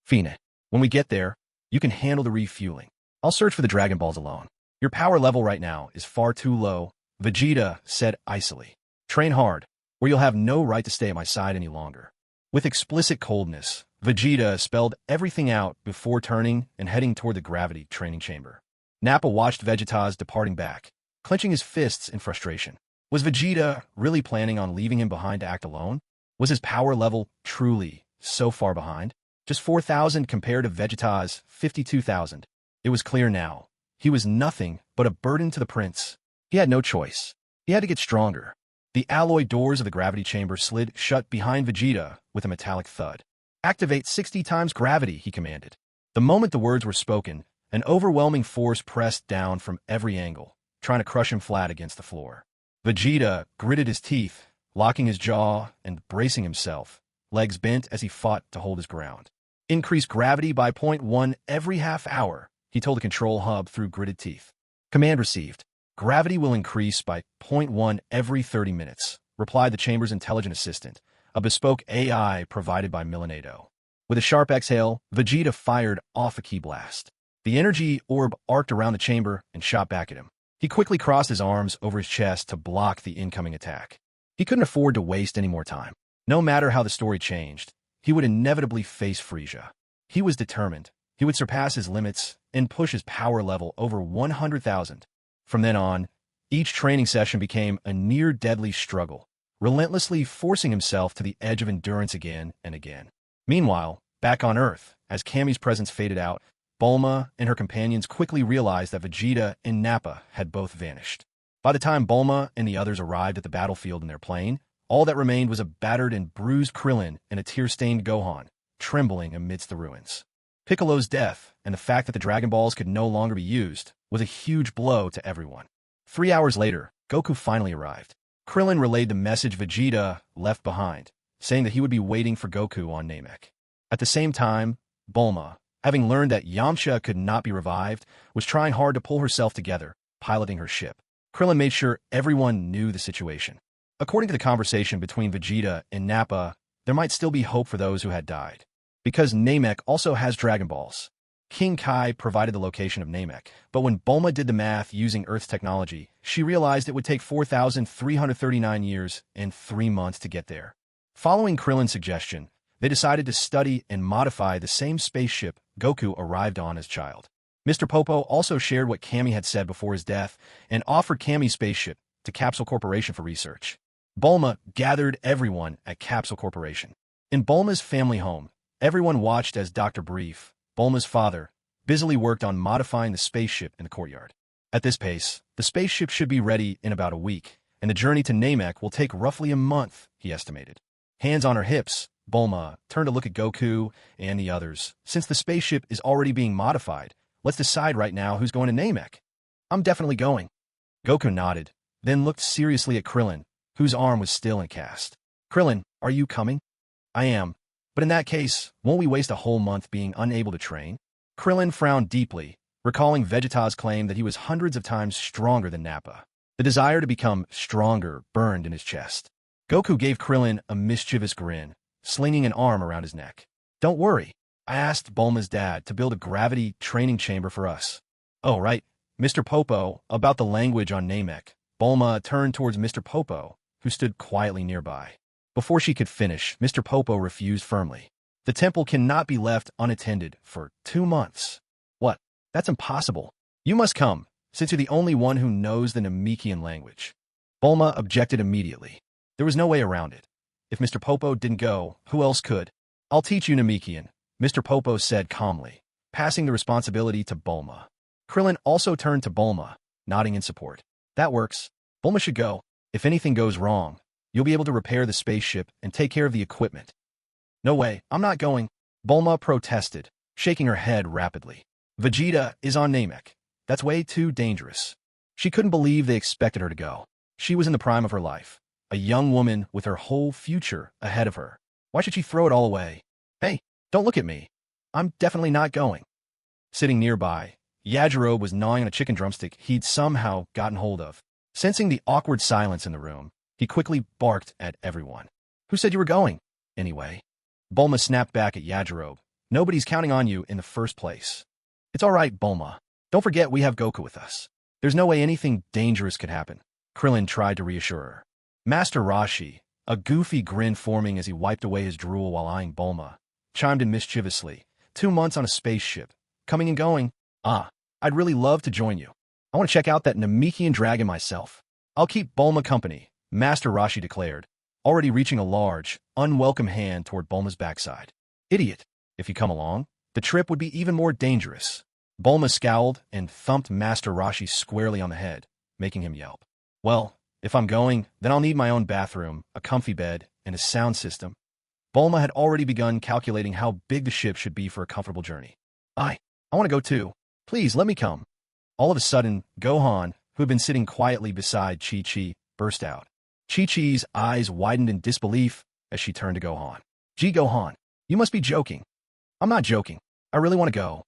Fina, when we get there, you can handle the refueling. I'll search for the Dragon Balls alone. Your power level right now is far too low, Vegeta said icily. Train hard, or you'll have no right to stay at my side any longer. With explicit coldness, Vegeta spelled everything out before turning and heading toward the gravity training chamber. Nappa watched Vegeta's departing back, clenching his fists in frustration. Was Vegeta really planning on leaving him behind to act alone? Was his power level truly so far behind? Just 4,000 compared to Vegeta's 52,000. It was clear now. He was nothing but a burden to the prince. He had no choice. He had to get stronger. The alloy doors of the gravity chamber slid shut behind Vegeta with a metallic thud. Activate 60 times gravity, he commanded. The moment the words were spoken, an overwhelming force pressed down from every angle, trying to crush him flat against the floor. Vegeta gritted his teeth, locking his jaw and bracing himself, legs bent as he fought to hold his ground. Increase gravity by 0.1 every half hour, he told the control hub through gritted teeth. Command received. Gravity will increase by 0.1 every 30 minutes, replied the chamber's intelligent assistant, a bespoke AI provided by Milanado. With a sharp exhale, Vegeta fired off a ki blast. The energy orb arced around the chamber and shot back at him. He quickly crossed his arms over his chest to block the incoming attack. He couldn't afford to waste any more time. No matter how the story changed, he would inevitably face Frieza. He was determined. He would surpass his limits and push his power level over 100,000. From then on, each training session became a near-deadly struggle, relentlessly forcing himself to the edge of endurance again and again. Meanwhile, back on Earth, as Cammy's presence faded out, Bulma and her companions quickly realized that Vegeta and Nappa had both vanished. By the time Bulma and the others arrived at the battlefield in their plane, all that remained was a battered and bruised Krillin and a tear-stained Gohan, trembling amidst the ruins. Piccolo's death, and the fact that the Dragon Balls could no longer be used, was a huge blow to everyone. 3 hours later, Goku finally arrived. Krillin relayed the message Vegeta left behind, saying that he would be waiting for Goku on Namek. At the same time, Bulma, having learned that Yamcha could not be revived, was trying hard to pull herself together, piloting her ship. Krillin made sure everyone knew the situation. According to the conversation between Vegeta and Nappa, there might still be hope for those who had died. Because Namek also has Dragon Balls. King Kai provided the location of Namek, but when Bulma did the math using Earth's technology, she realized it would take 4,339 years and 3 months to get there. Following Krillin's suggestion, they decided to study and modify the same spaceship Goku arrived on as child. Mr. Popo also shared what Cammy had said before his death and offered Cammy's spaceship to Capsule Corporation for research. Bulma gathered everyone at Capsule Corporation. In Bulma's family home, everyone watched as Dr. Brief, Bulma's father, busily worked on modifying the spaceship in the courtyard. At this pace, the spaceship should be ready in about a week, and the journey to Namek will take roughly a month, he estimated. Hands on her hips, Bulma turned to look at Goku and the others. Since the spaceship is already being modified, let's decide right now who's going to Namek. I'm definitely going. Goku nodded, then looked seriously at Krillin, whose arm was still in cast. Krillin, are you coming? I am. But in that case, won't we waste a whole month being unable to train? Krillin frowned deeply, recalling Vegeta's claim that he was hundreds of times stronger than Nappa. The desire to become stronger burned in his chest. Goku gave Krillin a mischievous grin, slinging an arm around his neck. Don't worry. I asked Bulma's dad to build a gravity training chamber for us. Oh, right. Mr. Popo, about the language on Namek. Bulma turned towards Mr. Popo, who stood quietly nearby. Before she could finish, Mr. Popo refused firmly. The temple cannot be left unattended for 2 months. What? That's impossible. You must come, since you're the only one who knows the Namekian language. Bulma objected immediately. There was no way around it. If Mr. Popo didn't go, who else could? I'll teach you Namekian, Mr. Popo said calmly. passing the responsibility to Bulma. Krillin also turned to Bulma, nodding in support. That works. Bulma should go. If anything goes wrong, you'll be able to repair the spaceship and take care of the equipment. No way, I'm not going. Bulma protested, shaking her head rapidly. Vegeta is on Namek. That's way too dangerous. She couldn't believe they expected her to go. She was in the prime of her life, a young woman with her whole future ahead of her. Why should she throw it all away? Hey, don't look at me. I'm definitely not going. Sitting nearby, Yajirobe was gnawing on a chicken drumstick he'd somehow gotten hold of. Sensing the awkward silence in the room, he quickly barked at everyone. Who said you were going? Anyway. Bulma snapped back at Yajirobe. Nobody's counting on you in the first place. It's all right, Bulma. Don't forget we have Goku with us. There's no way anything dangerous could happen. Krillin tried to reassure her. Master Roshi, a goofy grin forming as he wiped away his drool while eyeing Bulma, chimed in mischievously. 2 months on a spaceship. Coming and going. I'd really love to join you. I want to check out that Namekian dragon myself. I'll keep Bulma company, Master Roshi declared, already reaching a large, unwelcome hand toward Bulma's backside. Idiot. If you come along, the trip would be even more dangerous. Bulma scowled and thumped Master Roshi squarely on the head, making him yelp. Well, if I'm going, then I'll need my own bathroom, a comfy bed, and a sound system. Bulma had already begun calculating how big the ship should be for a comfortable journey. I want to go too. Please, let me come. All of a sudden, Gohan, who had been sitting quietly beside Chi-Chi, burst out. Chi-Chi's eyes widened in disbelief as she turned to Gohan. Gee, Gohan, you must be joking. I'm not joking. I really want to go.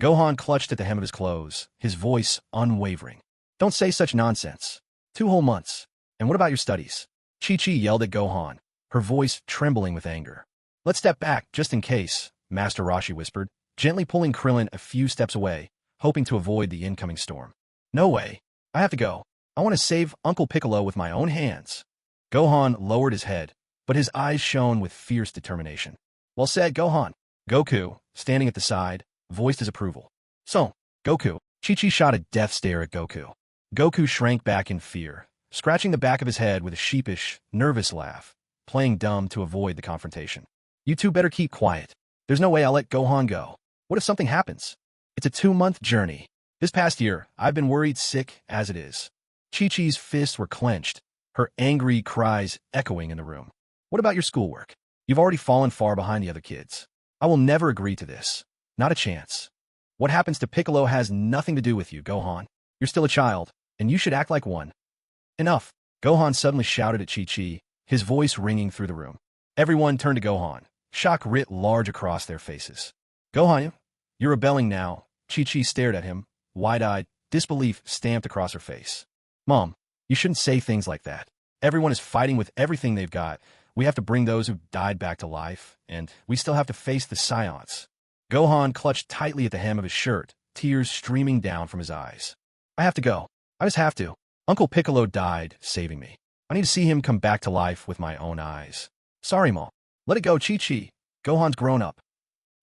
Gohan clutched at the hem of his clothes, his voice unwavering. Don't say such nonsense. 2 whole months. And what about your studies? Chi-Chi yelled at Gohan, her voice trembling with anger. Let's step back, just in case, Master Roshi whispered, gently pulling Krillin a few steps away, hoping to avoid the incoming storm. No way. I have to go. I want to save Uncle Piccolo with my own hands. Gohan lowered his head, but his eyes shone with fierce determination. Well said, Gohan. Goku, standing at the side, voiced his approval. So, Goku. Chi-Chi shot a death stare at Goku. Goku shrank back in fear, scratching the back of his head with a sheepish, nervous laugh, playing dumb to avoid the confrontation. You two better keep quiet. There's no way I'll let Gohan go. What if something happens? It's a 2-month journey. This past year, I've been worried sick as it is. Chi-Chi's fists were clenched, her angry cries echoing in the room. What about your schoolwork? You've already fallen far behind the other kids. I will never agree to this. Not a chance. What happens to Piccolo has nothing to do with you, Gohan. You're still a child, and you should act like one. Enough. Gohan suddenly shouted at Chi-Chi, his voice ringing through the room. Everyone turned to Gohan, shock writ large across their faces. Gohan, you're rebelling now. Chi-Chi stared at him, wide-eyed, disbelief stamped across her face. Mom, you shouldn't say things like that. Everyone is fighting with everything they've got. We have to bring those who died back to life, and we still have to face the Saiyans. Gohan clutched tightly at the hem of his shirt, tears streaming down from his eyes. I have to go. I just have to. Uncle Piccolo died, saving me. I need to see him come back to life with my own eyes. Sorry, Mom. Let it go, Chi-Chi. Gohan's grown up.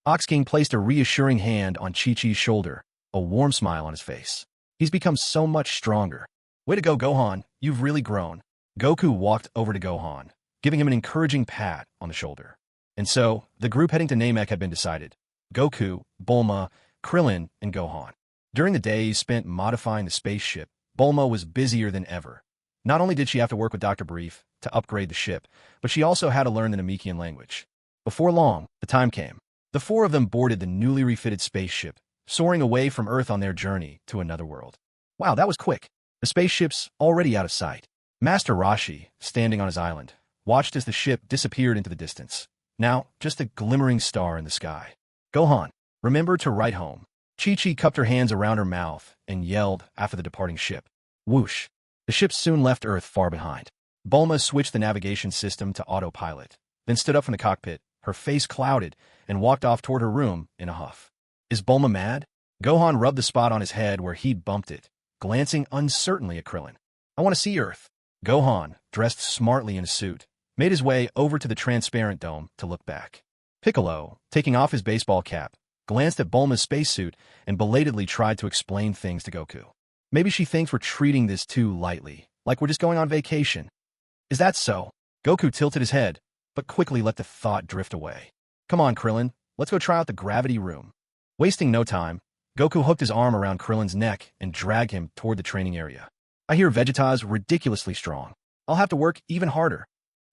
Ox King placed a reassuring hand on Chi-Chi's shoulder, a warm smile on his face. He's become so much stronger. Way to go, Gohan. You've really grown. Goku walked over to Gohan, giving him an encouraging pat on the shoulder. And so, the group heading to Namek had been decided. Goku, Bulma, Krillin, and Gohan. During the days spent modifying the spaceship, Bulma was busier than ever. Not only did she have to work with Dr. Brief to upgrade the ship, but she also had to learn the Namekian language. Before long, the time came. The 4 of them boarded the newly refitted spaceship, soaring away from Earth on their journey to another world. Wow, that was quick. The spaceship's already out of sight. Master Roshi, standing on his island, watched as the ship disappeared into the distance. Now, just a glimmering star in the sky. Gohan, remember to write home. Chi-Chi cupped her hands around her mouth and yelled after the departing ship. Whoosh. The ship soon left Earth far behind. Bulma switched the navigation system to autopilot, then stood up from the cockpit, her face clouded, and walked off toward her room in a huff. Is Bulma mad? Gohan rubbed the spot on his head where he'd bumped it, glancing uncertainly at Krillin. I want to see Earth. Gohan, dressed smartly in a suit, made his way over to the transparent dome to look back. Piccolo, taking off his baseball cap, glanced at Bulma's spacesuit and belatedly tried to explain things to Goku. Maybe she thinks we're treating this too lightly, like we're just going on vacation. Is that so? Goku tilted his head, but quickly let the thought drift away. Come on, Krillin, let's go try out the gravity room. Wasting no time, Goku hooked his arm around Krillin's neck and dragged him toward the training area. I hear Vegeta's ridiculously strong. I'll have to work even harder.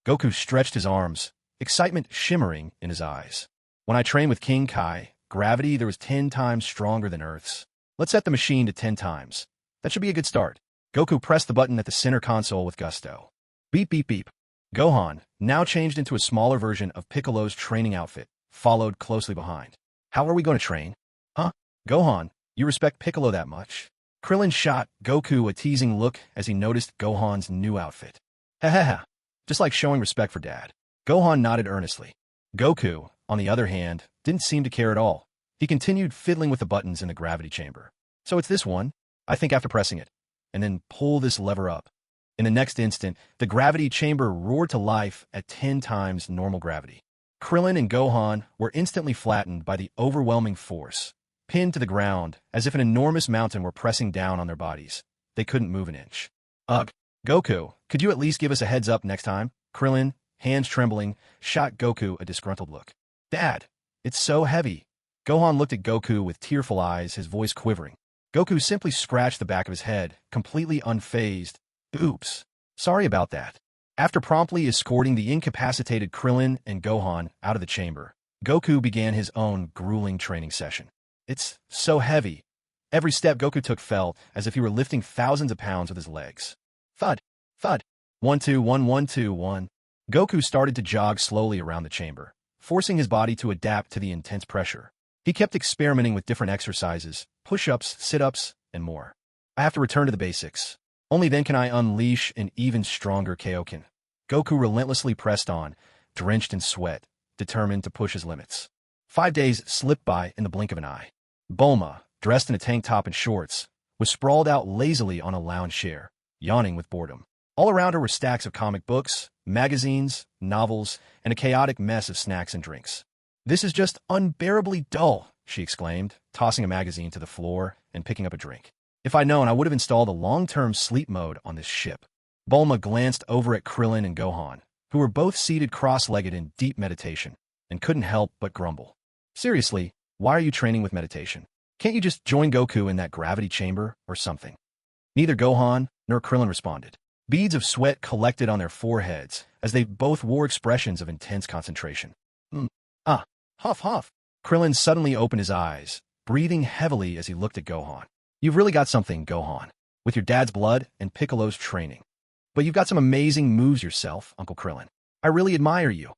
Goku stretched his arms, excitement shimmering in his eyes. When I trained with King Kai, gravity there was 10 times stronger than Earth's. Let's set the machine to 10 times. That should be a good start. Goku pressed the button at the center console with gusto. Beep beep beep. Gohan, now changed into a smaller version of Piccolo's training outfit, followed closely behind. How are we going to train? Huh? Gohan, you respect Piccolo that much? Krillin shot Goku a teasing look as he noticed Gohan's new outfit. Ha ha ha. Just like showing respect for Dad. Gohan nodded earnestly. Goku, on the other hand, didn't seem to care at all. He continued fiddling with the buttons in the gravity chamber. So it's this one, I think, after pressing it, and then pull this lever up. In the next instant, the gravity chamber roared to life at 10 times normal gravity. Krillin and Gohan were instantly flattened by the overwhelming force, pinned to the ground as if an enormous mountain were pressing down on their bodies. They couldn't move an inch. Ugh. Goku, could you at least give us a heads up next time? Krillin, hands trembling, shot Goku a disgruntled look. Dad, it's so heavy. Gohan looked at Goku with tearful eyes, his voice quivering. Goku simply scratched the back of his head, completely unfazed. Oops. Sorry about that. After promptly escorting the incapacitated Krillin and Gohan out of the chamber, Goku began his own grueling training session. It's so heavy. Every step Goku took felt as if he were lifting thousands of pounds with his legs. Thud, thud. 1 2 1 1 2 1. Goku started to jog slowly around the chamber, forcing his body to adapt to the intense pressure. He kept experimenting with different exercises, push-ups, sit-ups, and more. I have to return to the basics. Only then can I unleash an even stronger Kaioken. Goku relentlessly pressed on, drenched in sweat, determined to push his limits. 5 days slipped by in the blink of an eye. Bulma, dressed in a tank top and shorts, was sprawled out lazily on a lounge chair, yawning with boredom. All around her were stacks of comic books, magazines, novels, and a chaotic mess of snacks and drinks. This is just unbearably dull, she exclaimed, tossing a magazine to the floor and picking up a drink. If I'd known, I would have installed a long-term sleep mode on this ship. Bulma glanced over at Krillin and Gohan, who were both seated cross-legged in deep meditation, and couldn't help but grumble. Seriously, why are you training with meditation? Can't you just join Goku in that gravity chamber or something? Neither Gohan nor Krillin responded. Beads of sweat collected on their foreheads as they both wore expressions of intense concentration. Huff, huff. Krillin suddenly opened his eyes, breathing heavily as he looked at Gohan. You've really got something, Gohan, with your dad's blood and Piccolo's training. But you've got some amazing moves yourself, Uncle Krillin. I really admire you.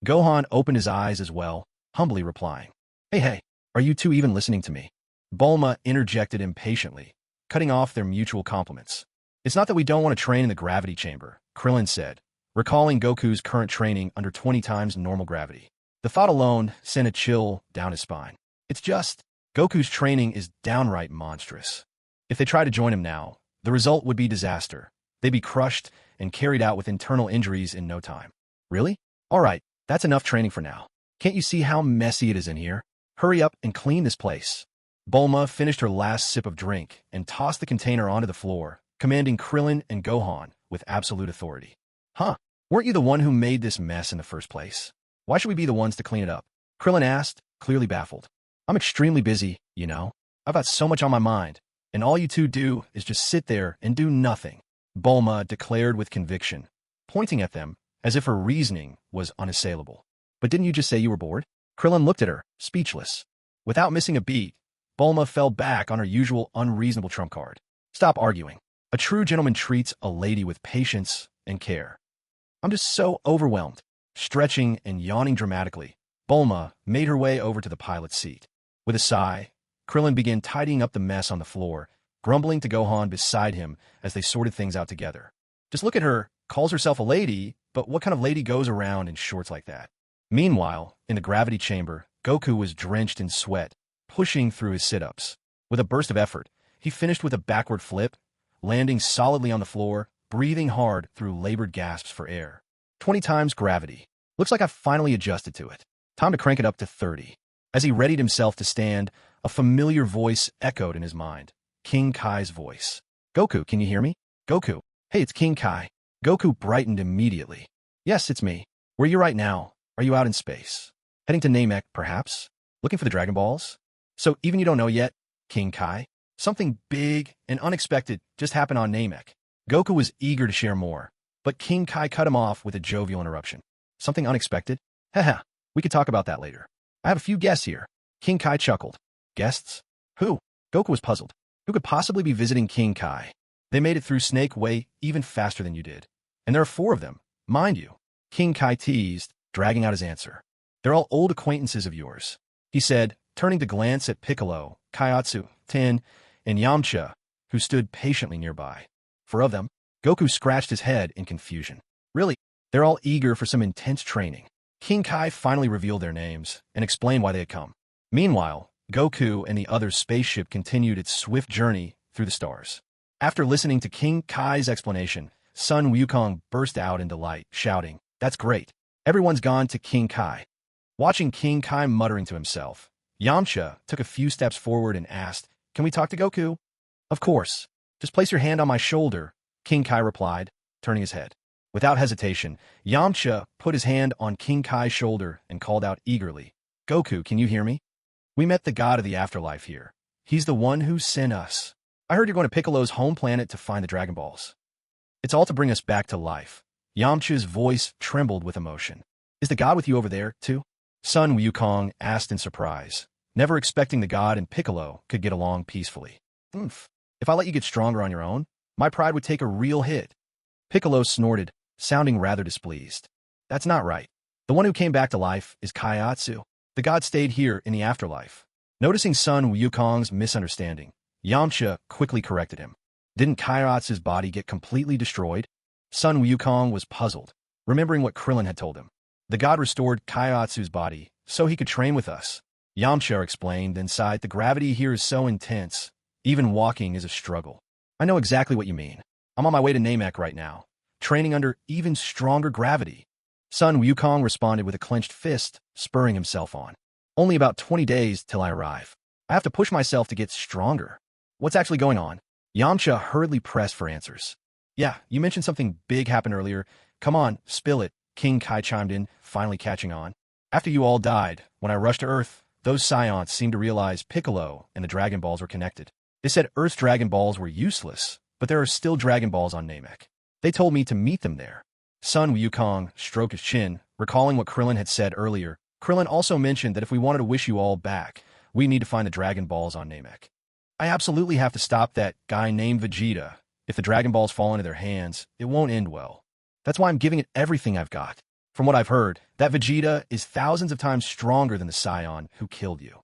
Gohan opened his eyes as well, humbly replying. Hey, are you two even listening to me? Bulma interjected impatiently, cutting off their mutual compliments. It's not that we don't want to train in the gravity chamber, Krillin said, recalling Goku's current training under 20 times normal gravity. The thought alone sent a chill down his spine. It's just, Goku's training is downright monstrous. If they try to join him now, the result would be disaster. They'd be crushed and carried out with internal injuries in no time. Really? All right, that's enough training for now. Can't you see how messy it is in here? Hurry up and clean this place. Bulma finished her last sip of drink and tossed the container onto the floor, commanding Krillin and Gohan with absolute authority. Huh? Weren't you the one who made this mess in the first place? Why should we be the ones to clean it up? Krillin asked, clearly baffled. I'm extremely busy, you know. I've got so much on my mind, and all you two do is just sit there and do nothing, Bulma declared with conviction, pointing at them as if her reasoning was unassailable. But didn't you just say you were bored? Krillin looked at her, speechless. Without missing a beat, Bulma fell back on her usual unreasonable trump card. Stop arguing. A true gentleman treats a lady with patience and care. I'm just so overwhelmed. Stretching and yawning dramatically, Bulma made her way over to the pilot's seat. With a sigh, Krillin began tidying up the mess on the floor, grumbling to Gohan beside him as they sorted things out together. Just look at her, calls herself a lady, but what kind of lady goes around in shorts like that? Meanwhile, in the gravity chamber, Goku was drenched in sweat, pushing through his sit-ups. With a burst of effort, he finished with a backward flip, landing solidly on the floor, breathing hard through labored gasps for air. 20 times gravity. Looks like I've finally adjusted to it. Time to crank it up to 30. As he readied himself to stand, a familiar voice echoed in his mind. King Kai's voice. Goku, can you hear me? Goku. Hey, it's King Kai. Goku brightened immediately. Yes, it's me. Where are you right now? Are you out in space? Heading to Namek, perhaps? Looking for the Dragon Balls? So even you don't know yet, King Kai? Something big and unexpected just happened on Namek. Goku was eager to share more, but King Kai cut him off with a jovial interruption. Something unexpected? Haha, we could talk about that later. I have a few guests here. King Kai chuckled. Guests? Who? Goku was puzzled. Who could possibly be visiting King Kai? They made it through Snake Way even faster than you did. And there are 4 of them, mind you. King Kai teased, dragging out his answer. They're all old acquaintances of yours, he said, turning to glance at Piccolo, Chiaotzu, Tin, and Yamcha, who stood patiently nearby. 4 of them? Goku scratched his head in confusion. Really? They're all eager for some intense training. King Kai finally revealed their names and explained why they had come. Meanwhile, Goku and the other spaceship continued its swift journey through the stars. After listening to King Kai's explanation, Sun Wukong burst out in delight, shouting, "That's great. Everyone's gone to King Kai." Watching King Kai muttering to himself, Yamcha took a few steps forward and asked, "Can we talk to Goku?" "Of course. Just place your hand on my shoulder," King Kai replied, turning his head. Without hesitation, Yamcha put his hand on King Kai's shoulder and called out eagerly, "Goku, can you hear me? We met the god of the afterlife here. He's the one who sent us. I heard you're going to Piccolo's home planet to find the Dragon Balls. It's all to bring us back to life." Yamcha's voice trembled with emotion. "Is the god with you over there, too?" Sun Wukong asked in surprise, never expecting the god and Piccolo could get along peacefully. If I let you get stronger on your own, my pride would take a real hit." Piccolo snorted, sounding rather displeased. "That's not right. The one who came back to life is Chiaotzu. The god stayed here in the afterlife." Noticing Sun Wukong's misunderstanding, Yamcha quickly corrected him. Didn't Chiaotzu's body get completely destroyed? Sun Wukong was puzzled, remembering what Krillin had told him. The god restored Chiaotzu's body so he could train with us. Yamcha explained, then sighed, "The gravity here is so intense. Even walking is a struggle." "I know exactly what you mean. I'm on my way to Namek right now, training under even stronger gravity." Sun Wukong responded with a clenched fist, spurring himself on. "Only about 20 days till I arrive. I have to push myself to get stronger." "What's actually going on?" Yamcha hurriedly pressed for answers. "Yeah, you mentioned something big happened earlier. Come on, spill it," King Kai chimed in, finally catching on. "After you all died, when I rushed to Earth, those Saiyans seemed to realize Piccolo and the Dragon Balls were connected. They said Earth's Dragon Balls were useless, but there are still Dragon Balls on Namek. They told me to meet them there." Sun Wukong stroked his chin, recalling what Krillin had said earlier. Krillin also mentioned that if we wanted to wish you all back, we need to find the Dragon Balls on Namek. "I absolutely have to stop that guy named Vegeta. If the Dragon Balls fall into their hands, it won't end well. That's why I'm giving it everything I've got. From what I've heard, that Vegeta is thousands of times stronger than the Saiyan who killed you."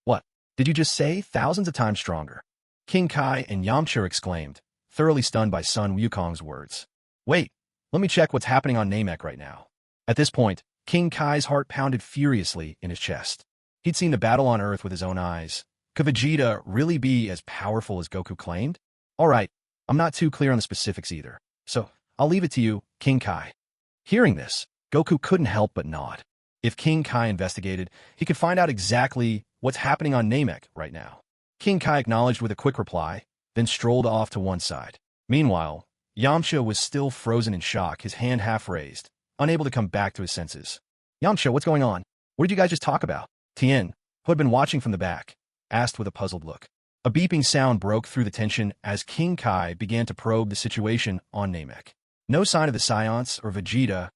"What? Did you just say thousands of times stronger?" King Kai and Yamcha exclaimed, thoroughly stunned by Sun Wukong's words. "Wait, let me check what's happening on Namek right now." At this point, King Kai's heart pounded furiously in his chest. He'd seen the battle on Earth with his own eyes. Could Vegeta really be as powerful as Goku claimed? "All right, I'm not too clear on the specifics either, so I'll leave it to you, King Kai." Hearing this, Goku couldn't help but nod. If King Kai investigated, he could find out exactly what's happening on Namek right now. King Kai acknowledged with a quick reply, then strolled off to one side. Meanwhile, Yamcha was still frozen in shock, his hand half raised, unable to come back to his senses. "Yamcha, what's going on? What did you guys just talk about?" Tien, who had been watching from the back, asked with a puzzled look. A beeping sound broke through the tension as King Kai began to probe the situation on Namek. No sign of the Saiyans or Vegeta,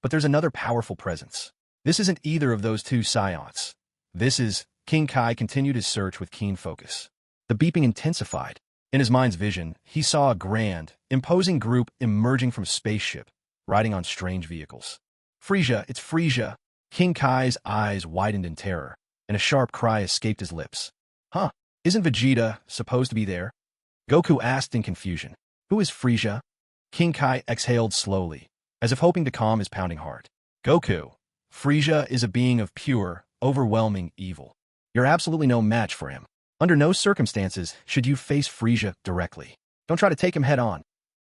but there's another powerful presence. This isn't either of those two Saiyans. This is... King Kai continued his search with keen focus. The beeping intensified. In his mind's vision, he saw a grand, imposing group emerging from a spaceship, riding on strange vehicles. "Frieza, it's Frieza!" King Kai's eyes widened in terror, and a sharp cry escaped his lips. "Huh? Isn't Vegeta supposed to be there?" Goku asked in confusion. "Who is Frieza?" King Kai exhaled slowly, as if hoping to calm his pounding heart. "Goku, Frieza is a being of pure, overwhelming evil. You're absolutely no match for him. Under no circumstances should you face Frieza directly. Don't try to take him head-on."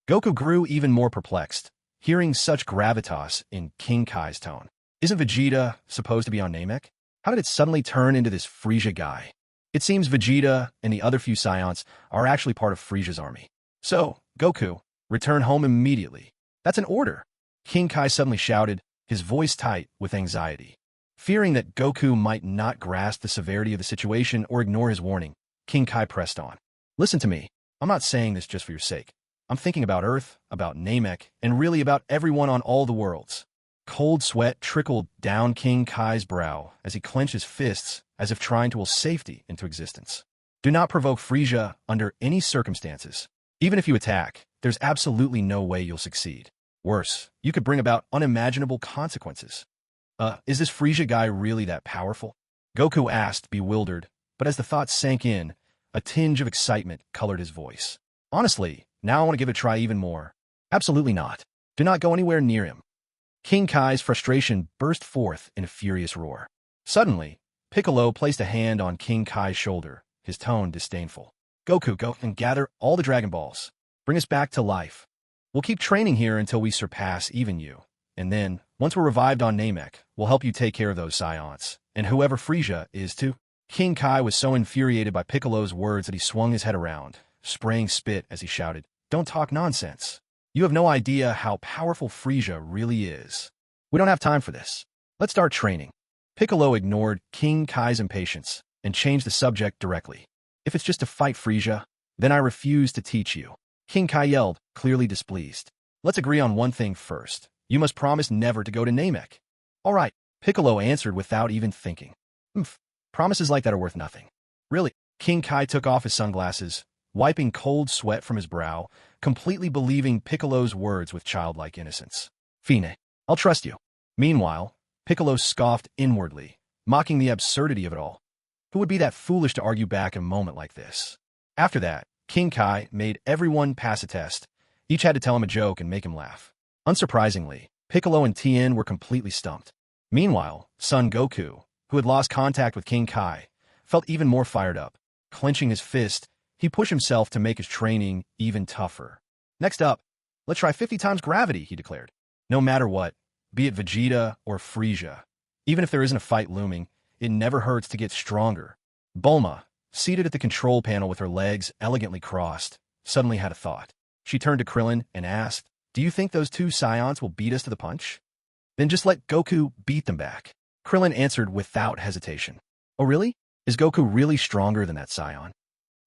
Goku grew even more perplexed, hearing such gravitas in King Kai's tone. Isn't Vegeta supposed to be on Namek? How did it suddenly turn into this Frieza guy? It seems Vegeta and the other few Saiyans are actually part of Frieza's army. "So, Goku, return home immediately. That's an order." King Kai suddenly shouted, his voice tight with anxiety. Fearing that Goku might not grasp the severity of the situation or ignore his warning, King Kai pressed on. Listen to me. I'm not saying this just for your sake. I'm thinking about Earth, about Namek, and really about everyone on all the worlds. Cold sweat trickled down King Kai's brow as he clenched his fists as if trying to will safety into existence. Do not provoke Frieza under any circumstances. Even if you attack, there's absolutely no way you'll succeed. Worse, you could bring about unimaginable consequences. Is this Frieza guy really that powerful? Goku asked, bewildered, but as the thought sank in, a tinge of excitement colored his voice. Honestly, now I want to give it a try even more. Absolutely not. Do not go anywhere near him. King Kai's frustration burst forth in a furious roar. Suddenly, Piccolo placed a hand on King Kai's shoulder, his tone disdainful. Goku, go and gather all the Dragon Balls. Bring us back to life. We'll keep training here until we surpass even you. And then, once we're revived on Namek, we'll help you take care of those Saiyans, and whoever Frieza is too. King Kai was so infuriated by Piccolo's words that he swung his head around, spraying spit as he shouted, "Don't talk nonsense. You have no idea how powerful Frieza really is. We don't have time for this. Let's start training." Piccolo ignored King Kai's impatience and changed the subject directly. "If it's just to fight Frieza, then I refuse to teach you." King Kai yelled, clearly displeased. "Let's agree on one thing first. You must promise never to go to Namek." "All right," Piccolo answered without even thinking. Promises like that are worth nothing." "Really?" King Kai took off his sunglasses, wiping cold sweat from his brow, completely believing Piccolo's words with childlike innocence. "Fine, I'll trust you." Meanwhile, Piccolo scoffed inwardly, mocking the absurdity of it all. Who would be that foolish to argue back a moment like this? After that, King Kai made everyone pass a test. Each had to tell him a joke and make him laugh. Unsurprisingly, Piccolo and Tien were completely stumped. Meanwhile, Son Goku, who had lost contact with King Kai, felt even more fired up. Clenching his fist, he pushed himself to make his training even tougher. "Next up, let's try 50 times gravity," he declared. No matter what, be it Vegeta or Frieza, even if there isn't a fight looming, it never hurts to get stronger. Bulma, seated at the control panel with her legs elegantly crossed, suddenly had a thought. She turned to Krillin and asked, "Do you think those two Saiyans will beat us to the punch?" "Then just let Goku beat them back." Krillin answered without hesitation. "Oh really? Is Goku really stronger than that Saiyan?"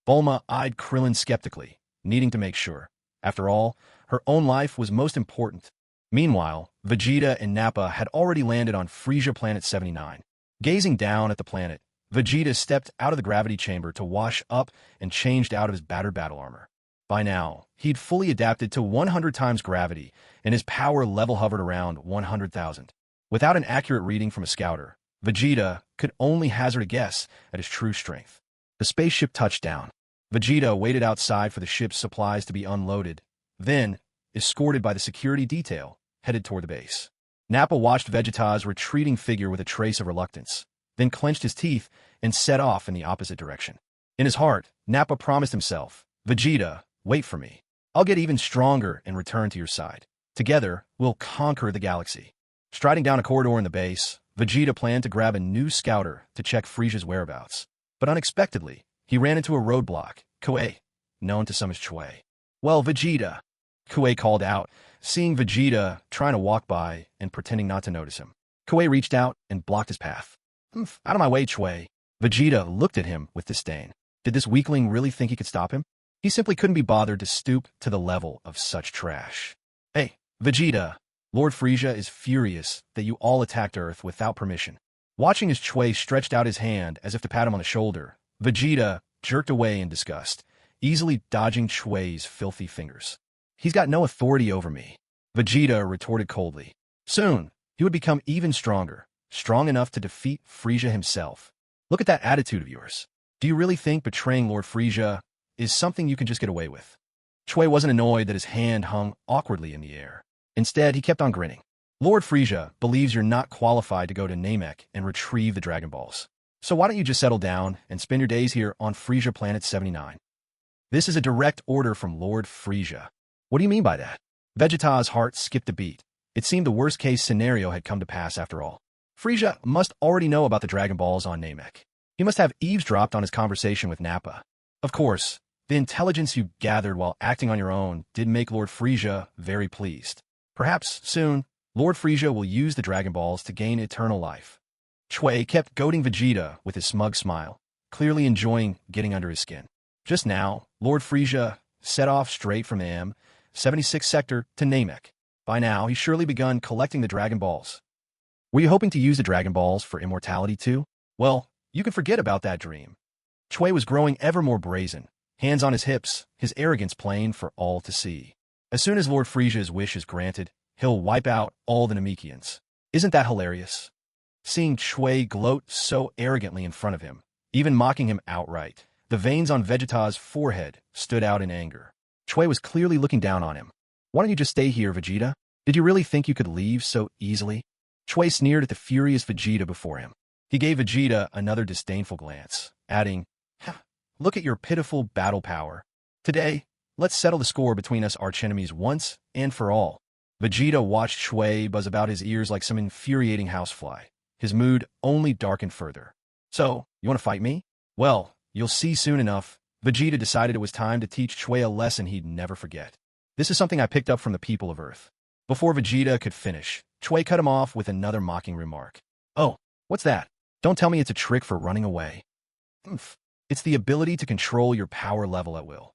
Bulma eyed Krillin skeptically, needing to make sure. After all, her own life was most important. Meanwhile, Vegeta and Nappa had already landed on Frieza Planet 79. Gazing down at the planet, Vegeta stepped out of the gravity chamber to wash up and changed out of his battered battle armor. By now, he'd fully adapted to 100 times gravity, and his power level hovered around 100,000. Without an accurate reading from a scouter, Vegeta could only hazard a guess at his true strength. The spaceship touched down. Vegeta waited outside for the ship's supplies to be unloaded, then, escorted by the security detail, headed toward the base. Nappa watched Vegeta's retreating figure with a trace of reluctance, then clenched his teeth and set off in the opposite direction. In his heart, Nappa promised himself, "Vegeta, wait for me. I'll get even stronger and return to your side. Together, we'll conquer the galaxy." Striding down a corridor in the base, Vegeta planned to grab a new scouter to check Frieza's whereabouts. But unexpectedly, he ran into a roadblock, Kuei, known to some as Chui. "Well, Vegeta," Kuei called out, seeing Vegeta trying to walk by and pretending not to notice him. Kuei reached out and blocked his path. "Out of my way, Chui." Vegeta looked at him with disdain. Did this weakling really think he could stop him? He simply couldn't be bothered to stoop to the level of such trash. "Hey, Vegeta, Lord Frieza is furious that you all attacked Earth without permission." Watching as Chui stretched out his hand as if to pat him on the shoulder, Vegeta jerked away in disgust, easily dodging Chui's filthy fingers. "He's got no authority over me," Vegeta retorted coldly. "Soon, he would become even stronger, strong enough to defeat Frieza himself. Look at that attitude of yours. Do you really think betraying Lord Frieza is something you can just get away with?" Chui wasn't annoyed that his hand hung awkwardly in the air. Instead, he kept on grinning. "Lord Frieza believes you're not qualified to go to Namek and retrieve the Dragon Balls. So why don't you just settle down and spend your days here on Frieza Planet 79? This is a direct order from Lord Frieza." "What do you mean by that?" Vegeta's heart skipped a beat. It seemed the worst-case scenario had come to pass after all. Frieza must already know about the Dragon Balls on Namek. He must have eavesdropped on his conversation with Nappa. Of course, the intelligence you gathered while acting on your own did make Lord Frieza very pleased. Perhaps, soon, Lord Frieza will use the Dragon Balls to gain eternal life. Chui kept goading Vegeta with his smug smile, clearly enjoying getting under his skin. Just now, Lord Frieza set off straight from the M76 sector to Namek. By now, he's surely begun collecting the Dragon Balls. Were you hoping to use the Dragon Balls for immortality too? Well, you can forget about that dream. Chui was growing ever more brazen, hands on his hips, his arrogance plain for all to see. As soon as Lord Frieza's wish is granted, he'll wipe out all the Namekians. Isn't that hilarious? Seeing Chui gloat so arrogantly in front of him, even mocking him outright, the veins on Vegeta's forehead stood out in anger. Chui was clearly looking down on him. Why don't you just stay here, Vegeta? Did you really think you could leave so easily? Chui sneered at the furious Vegeta before him. He gave Vegeta another disdainful glance, adding, "Look at your pitiful battle power. Today, let's settle the score between us archenemies once and for all." Vegeta watched Chui buzz about his ears like some infuriating housefly. His mood only darkened further. "So, you want to fight me? Well, you'll see soon enough." Vegeta decided it was time to teach Chui a lesson he'd never forget. "This is something I picked up from the people of Earth." Before Vegeta could finish, Chui cut him off with another mocking remark. "Oh, what's that? Don't tell me it's a trick for running away." "It's the ability to control your power level at will."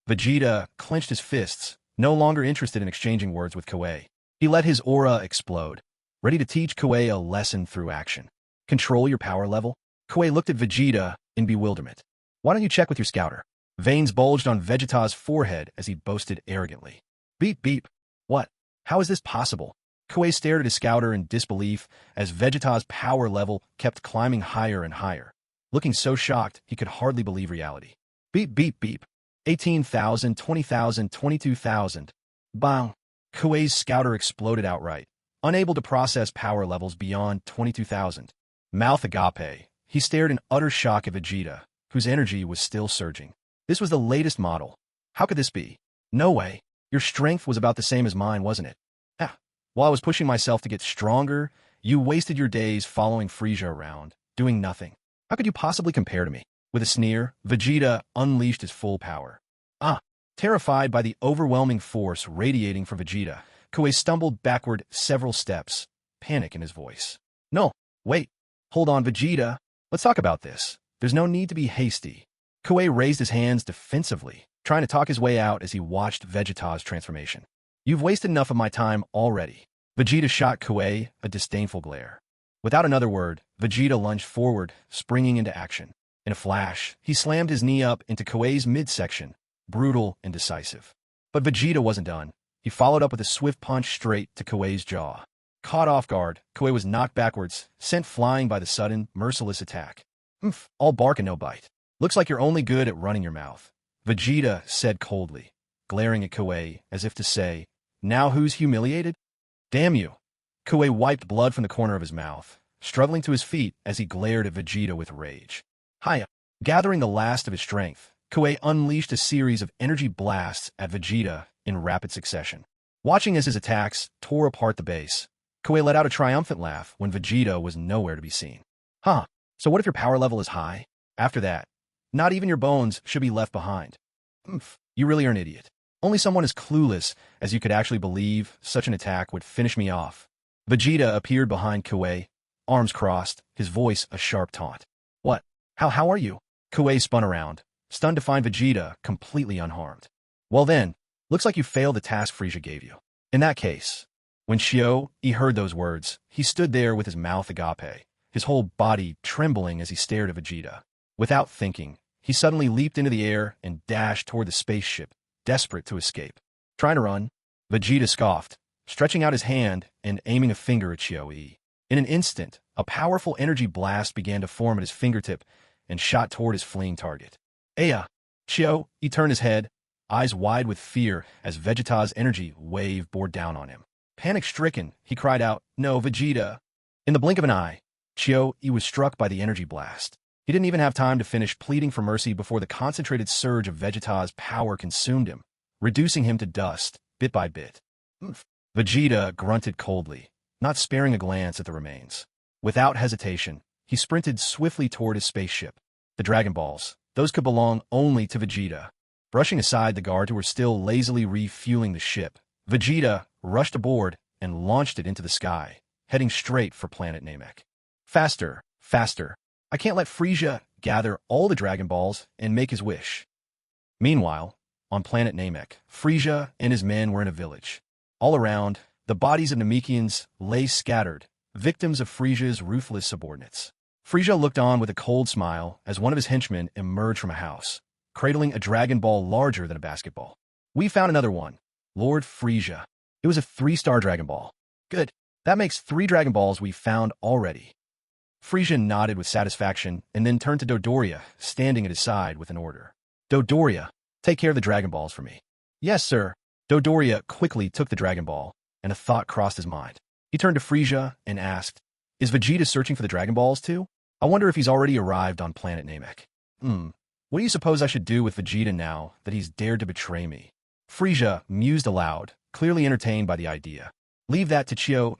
Vegeta clenched his fists, no longer interested in exchanging words with Chui. He let his aura explode, ready to teach Chui a lesson through action. Control your power level? Chui looked at Vegeta in bewilderment. "Why don't you check with your scouter?" Veins bulged on Vegeta's forehead as he boasted arrogantly. "Beep beep. What? How is this possible?" Chui stared at his scouter in disbelief as Vegeta's power level kept climbing higher and higher. Looking so shocked, he could hardly believe reality. "Beep beep beep. 18,000, 20,000, 22,000. Bang!" Kuei's scouter exploded outright, unable to process power levels beyond 22,000. Mouth agape, he stared in utter shock at Vegeta, whose energy was still surging. This was the latest model. How could this be? No way. Your strength was about the same as mine, wasn't it? While I was pushing myself to get stronger, you wasted your days following Frieza around, doing nothing. How could you possibly compare to me? With a sneer, Vegeta unleashed his full power. Terrified by the overwhelming force radiating from Vegeta, Kui stumbled backward several steps, panic in his voice. "No, wait. Hold on, Vegeta. Let's talk about this. There's no need to be hasty." Kui raised his hands defensively, trying to talk his way out as he watched Vegeta's transformation. "You've wasted enough of my time already." Vegeta shot Kui a disdainful glare. Without another word, Vegeta lunged forward, springing into action. In a flash, he slammed his knee up into Kuei's midsection, brutal and decisive. But Vegeta wasn't done. He followed up with a swift punch straight to Kuei's jaw. Caught off guard, Kui was knocked backwards, sent flying by the sudden, merciless attack. All bark and no bite. Looks like you're only good at running your mouth," Vegeta said coldly, glaring at Kui as if to say, "Now who's humiliated?" "Damn you." Kui wiped blood from the corner of his mouth, struggling to his feet as he glared at Vegeta with rage. Hiya! Gathering the last of his strength, Kui unleashed a series of energy blasts at Vegeta in rapid succession. Watching as his attacks tore apart the base, Kui let out a triumphant laugh when Vegeta was nowhere to be seen. So what if your power level is high? After that, not even your bones should be left behind. You really are an idiot. Only someone as clueless as you could actually believe such an attack would finish me off. Vegeta appeared behind Kui, arms crossed, his voice a sharp taunt. "What? How are you?" Kui spun around, stunned to find Vegeta completely unharmed. "Well then, looks like you failed the task Frieza gave you. In that case..." When Chiaotzu heard those words, he stood there with his mouth agape, his whole body trembling as he stared at Vegeta. Without thinking, he suddenly leaped into the air and dashed toward the spaceship, desperate to escape. "Trying to run?" Vegeta scoffed, stretching out his hand and aiming a finger at Chiaotzu. In an instant, a powerful energy blast began to form at his fingertip and shot toward his fleeing target. "Aya!" Chiaotzu turned his head, eyes wide with fear as Vegeta's energy wave bore down on him. Panic-stricken, he cried out, "No, Vegeta!" In the blink of an eye, Chiaotzu was struck by the energy blast. He didn't even have time to finish pleading for mercy before the concentrated surge of Vegeta's power consumed him, reducing him to dust, bit by bit. Vegeta grunted coldly, not sparing a glance at the remains. Without hesitation, he sprinted swiftly toward his spaceship. The Dragon Balls, those could belong only to Vegeta. Brushing aside the guards who were still lazily refueling the ship, Vegeta rushed aboard and launched it into the sky, heading straight for planet Namek. Faster, faster. I can't let Frieza gather all the Dragon Balls and make his wish. Meanwhile, on planet Namek, Frieza and his men were in a village. All around, the bodies of Namekians lay scattered, victims of Frieza's ruthless subordinates. Frieza looked on with a cold smile as one of his henchmen emerged from a house, cradling a Dragon Ball larger than a basketball. We found another one, Lord Frieza. It was a 3-star Dragon Ball. Good. That makes 3 Dragon Balls we found already. Frieza nodded with satisfaction and then turned to Dodoria, standing at his side with an order. Dodoria, take care of the Dragon Balls for me. Yes, sir. Dodoria quickly took the Dragon Ball, and a thought crossed his mind. He turned to Frieza and asked, Is Vegeta searching for the Dragon Balls too? I wonder if he's already arrived on planet Namek. What do you suppose I should do with Vegeta now that he's dared to betray me? Frieza mused aloud, clearly entertained by the idea. Leave that to Chiaotzu.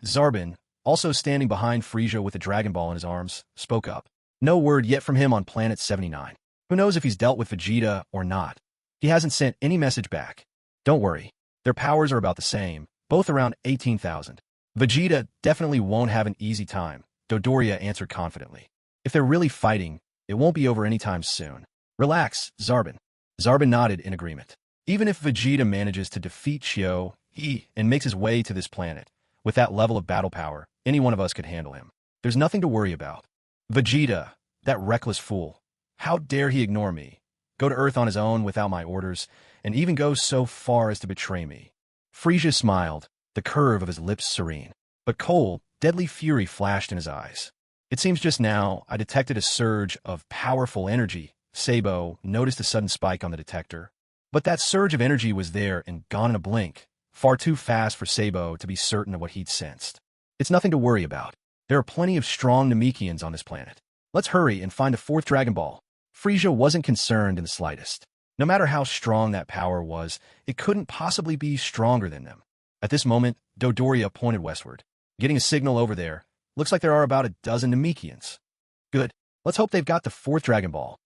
Zarbon, also standing behind Frieza with a Dragon Ball in his arms, spoke up. No word yet from him on planet 79. Who knows if he's dealt with Vegeta or not? He hasn't sent any message back. Don't worry. Their powers are about the same, both around 18,000. Vegeta definitely won't have an easy time, Dodoria answered confidently. If they're really fighting, it won't be over anytime soon. Relax, Zarbon. Zarbon nodded in agreement. Even if Vegeta manages to defeat Chiaotzu and makes his way to this planet, with that level of battle power, any one of us could handle him. There's nothing to worry about. Vegeta, that reckless fool. How dare he ignore me, go to Earth on his own without my orders, and even go so far as to betray me. Frieza smiled, the curve of his lips serene. But cold, deadly fury flashed in his eyes. It seems just now I detected a surge of powerful energy. Sabo noticed a sudden spike on the detector. But that surge of energy was there and gone in a blink, far too fast for Sabo to be certain of what he'd sensed. It's nothing to worry about. There are plenty of strong Namekians on this planet. Let's hurry and find a 4th Dragon Ball. Frieza wasn't concerned in the slightest. No matter how strong that power was, it couldn't possibly be stronger than them. At this moment, Dodoria pointed westward. Getting a signal over there. Looks like there are about a dozen Namekians. Good. Let's hope they've got the 4th Dragon Ball.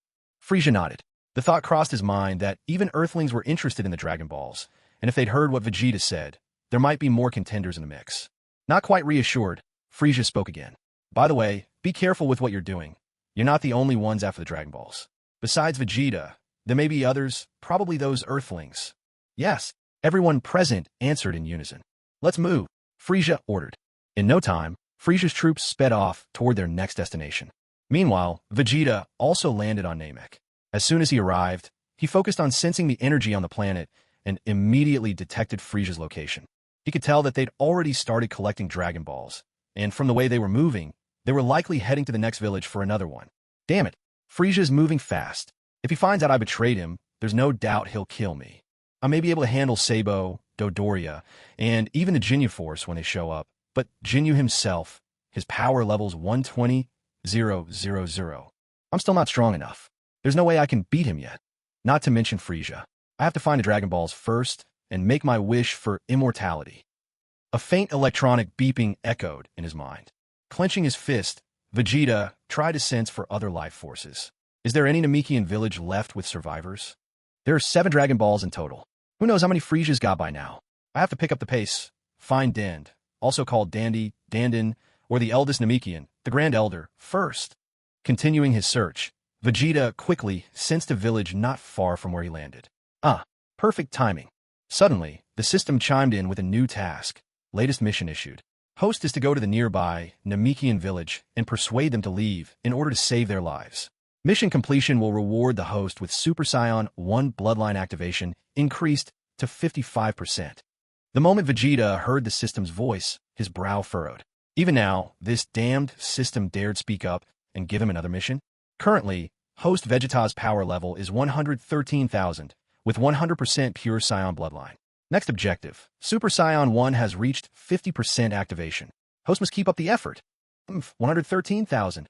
Frieza nodded. The thought crossed his mind that even Earthlings were interested in the Dragon Balls, and if they'd heard what Vegeta said, there might be more contenders in the mix. Not quite reassured, Frieza spoke again. By the way, be careful with what you're doing. You're not the only ones after the Dragon Balls. Besides Vegeta, there may be others, probably those Earthlings. Yes, everyone present answered in unison. Let's move, Frieza ordered. In no time, Frieza's troops sped off toward their next destination. Meanwhile, Vegeta also landed on Namek. As soon as he arrived, he focused on sensing the energy on the planet and immediately detected Frieza's location. He could tell that they'd already started collecting Dragon Balls, and from the way they were moving, they were likely heading to the next village for another one. Damn it, Frieza's moving fast. If he finds out I betrayed him, there's no doubt he'll kill me. I may be able to handle Sabo, Dodoria, and even the Ginyu Force when they show up, but Ginyu himself, his power level's 120,000. I'm still not strong enough. There's no way I can beat him yet. Not to mention Frieza. I have to find the Dragon Balls first and make my wish for immortality. A faint electronic beeping echoed in his mind. Clenching his fist, Vegeta tried to sense for other life forces. Is there any Namekian village left with survivors? There are 7 Dragon Balls in total. Who knows how many Frieza's got by now? I have to pick up the pace. Find Dend, also called Dandy, Dandin, or the eldest Namekian, the Grand Elder, first. Continuing his search, Vegeta quickly sensed a village not far from where he landed. Perfect timing. Suddenly, the system chimed in with a new task. Latest mission issued. Host is to go to the nearby Namekian village and persuade them to leave in order to save their lives. Mission completion will reward the host with Super Saiyan 1 bloodline activation increased to 55%. The moment Vegeta heard the system's voice, his brow furrowed. Even now, this damned system dared speak up and give him another mission? Currently, host Vegeta's power level is 113,000, with 100% pure Saiyan bloodline. Next objective, Super Saiyan 1 has reached 50% activation. Host must keep up the effort. 113,000.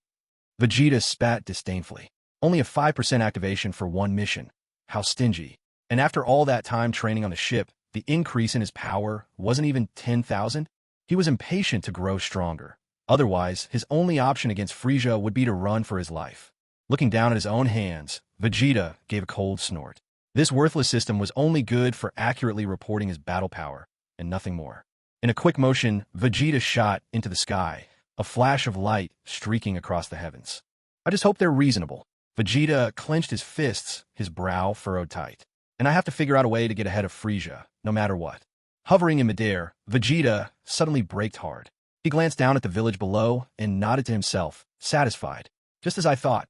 Vegeta spat disdainfully. Only a 5% activation for one mission. How stingy. And after all that time training on the ship, the increase in his power wasn't even 10,000? He was impatient to grow stronger. Otherwise, his only option against Frieza would be to run for his life. Looking down at his own hands, Vegeta gave a cold snort. This worthless system was only good for accurately reporting his battle power, and nothing more. In a quick motion, Vegeta shot into the sky, a flash of light streaking across the heavens. I just hope they're reasonable. Vegeta clenched his fists, his brow furrowed tight. And I have to figure out a way to get ahead of Frieza, no matter what. Hovering in midair, Vegeta suddenly braked hard. He glanced down at the village below and nodded to himself, satisfied. Just as I thought,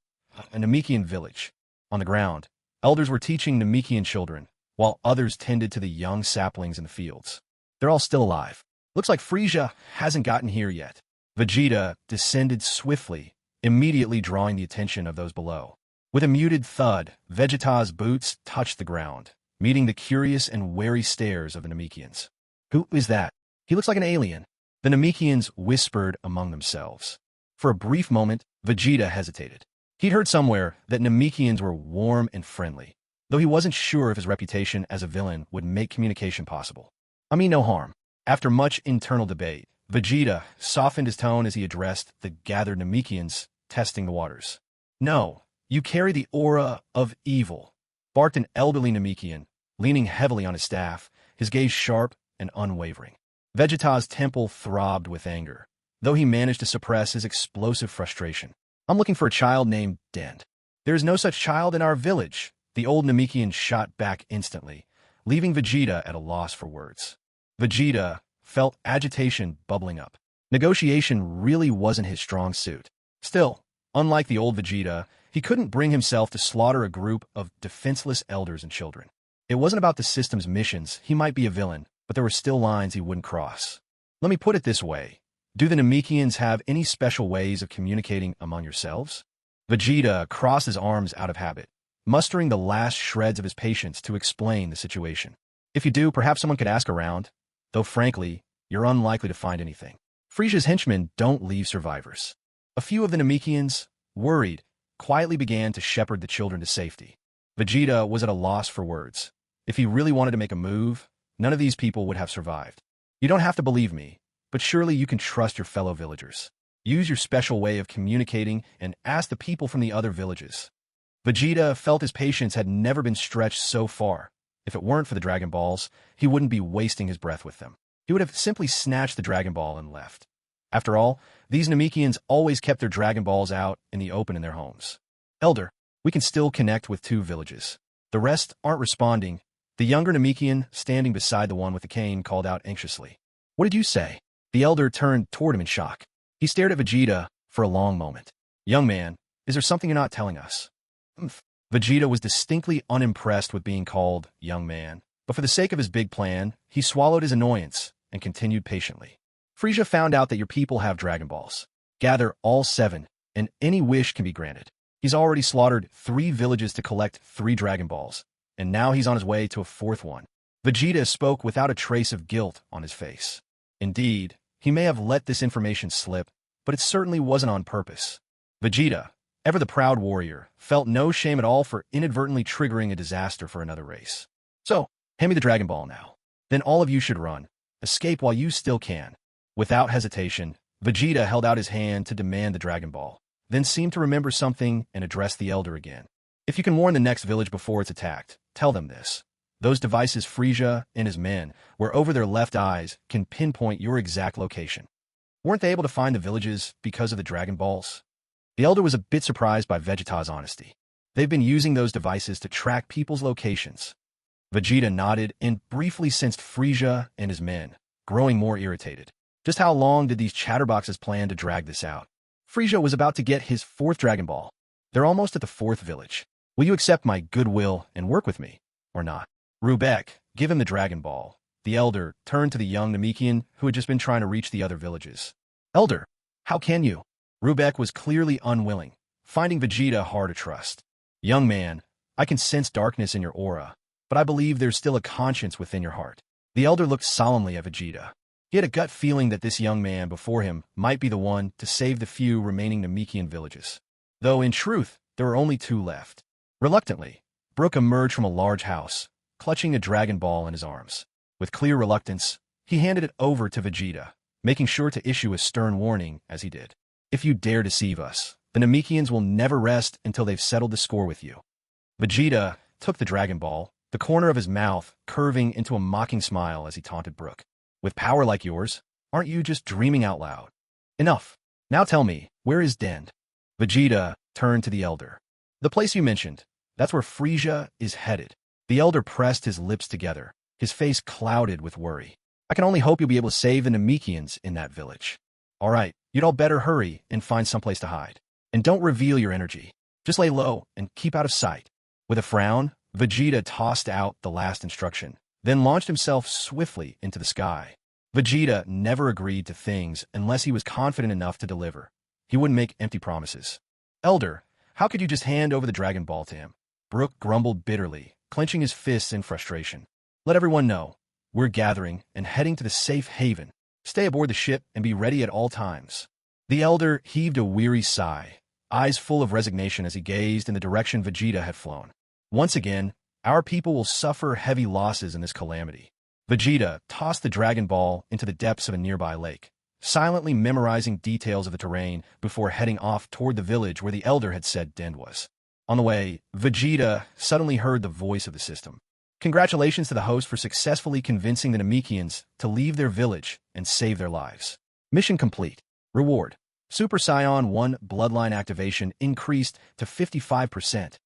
a Namekian village. On the ground, elders were teaching Namekian children, while others tended to the young saplings in the fields. They're all still alive. Looks like Frieza hasn't gotten here yet. Vegeta descended swiftly, immediately drawing the attention of those below. With a muted thud, Vegeta's boots touched the ground, meeting the curious and wary stares of the Namekians. Who is that? He looks like an alien. The Namekians whispered among themselves. For a brief moment, Vegeta hesitated. He'd heard somewhere that Namekians were warm and friendly, though he wasn't sure if his reputation as a villain would make communication possible. I mean no harm. After much internal debate, Vegeta softened his tone as he addressed the gathered Namekians, testing the waters. No, you carry the aura of evil, barked an elderly Namekian, leaning heavily on his staff, his gaze sharp and unwavering. Vegeta's temple throbbed with anger, though he managed to suppress his explosive frustration. I'm looking for a child named Dent. There is no such child in our village, the old Namekian shot back instantly, leaving Vegeta at a loss for words. Vegeta felt agitation bubbling up. Negotiation really wasn't his strong suit. Still, unlike the old Vegeta, he couldn't bring himself to slaughter a group of defenseless elders and children. It wasn't about the system's missions. He might be a villain, but there were still lines he wouldn't cross. Let me put it this way. Do the Namekians have any special ways of communicating among yourselves? Vegeta crossed his arms out of habit, mustering the last shreds of his patience to explain the situation. If you do, perhaps someone could ask around, though frankly, you're unlikely to find anything. Frieza's henchmen don't leave survivors. A few of the Namekians, worried, quietly began to shepherd the children to safety. Vegeta was at a loss for words. If he really wanted to make a move, none of these people would have survived. You don't have to believe me, but surely you can trust your fellow villagers. Use your special way of communicating and ask the people from the other villages. Vegeta felt his patience had never been stretched so far. If it weren't for the Dragon Balls, he wouldn't be wasting his breath with them. He would have simply snatched the Dragon Ball and left. After all, these Namekians always kept their Dragon Balls out in the open in their homes. Elder, we can still connect with 2 villages. The rest aren't responding. The younger Namekian, standing beside the one with the cane, called out anxiously. What did you say? The elder turned toward him in shock. He stared at Vegeta for a long moment. Young man, is there something you're not telling us? Vegeta was distinctly unimpressed with being called young man, but for the sake of his big plan, he swallowed his annoyance and continued patiently. Frieza found out that your people have Dragon Balls. Gather all 7, and any wish can be granted. He's already slaughtered 3 villages to collect 3 Dragon Balls, and now he's on his way to a 4th one. Vegeta spoke without a trace of guilt on his face. Indeed, he may have let this information slip, but it certainly wasn't on purpose. Vegeta, ever the proud warrior, felt no shame at all for inadvertently triggering a disaster for another race. So, hand me the Dragon Ball now. Then all of you should run. Escape while you still can. Without hesitation, Vegeta held out his hand to demand the Dragon Ball, then seemed to remember something and addressed the elder again. If you can warn the next village before it's attacked, tell them this. Those devices Frieza and his men, where over their left eyes, can pinpoint your exact location. Weren't they able to find the villages because of the Dragon Balls? The elder was a bit surprised by Vegeta's honesty. They've been using those devices to track people's locations. Vegeta nodded and briefly sensed Frieza and his men, growing more irritated. Just how long did these chatterboxes plan to drag this out? Frieza was about to get his 4th Dragon Ball. They're almost at the 4th village. Will you accept my goodwill and work with me, or not? Rubek, give him the Dragon Ball. The elder turned to the young Namekian who had just been trying to reach the other villages. Elder, how can you? Rubek was clearly unwilling, finding Vegeta hard to trust. Young man, I can sense darkness in your aura, but I believe there's still a conscience within your heart. The elder looked solemnly at Vegeta. He had a gut feeling that this young man before him might be the one to save the few remaining Namekian villages. Though in truth, there were only 2 left. Reluctantly, Brook emerged from a large house, clutching a Dragon Ball in his arms. With clear reluctance, he handed it over to Vegeta, making sure to issue a stern warning as he did. If you dare deceive us, the Namekians will never rest until they've settled the score with you. Vegeta took the Dragon Ball, the corner of his mouth curving into a mocking smile as he taunted Brook. With power like yours, aren't you just dreaming out loud? Enough. Now tell me, where is Dend? Vegeta turned to the Elder. The place you mentioned, that's where Frieza is headed. The Elder pressed his lips together, his face clouded with worry. I can only hope you'll be able to save the Namekians in that village. All right, you'd all better hurry and find someplace to hide. And don't reveal your energy. Just lay low and keep out of sight. With a frown, Vegeta tossed out the last instruction, then launched himself swiftly into the sky. Vegeta never agreed to things unless he was confident enough to deliver. He wouldn't make empty promises. Elder, how could you just hand over the Dragon Ball to him? Brook grumbled bitterly, clenching his fists in frustration. Let everyone know. We're gathering and heading to the safe haven. Stay aboard the ship and be ready at all times. The Elder heaved a weary sigh, eyes full of resignation as he gazed in the direction Vegeta had flown. Once again, our people will suffer heavy losses in this calamity. Vegeta tossed the Dragon Ball into the depths of a nearby lake, silently memorizing details of the terrain before heading off toward the village where the Elder had said Dend was. On the way, Vegeta suddenly heard the voice of the system. Congratulations to the host for successfully convincing the Namekians to leave their village and save their lives. Mission complete. Reward. Super Saiyan 1 bloodline activation increased to 55%.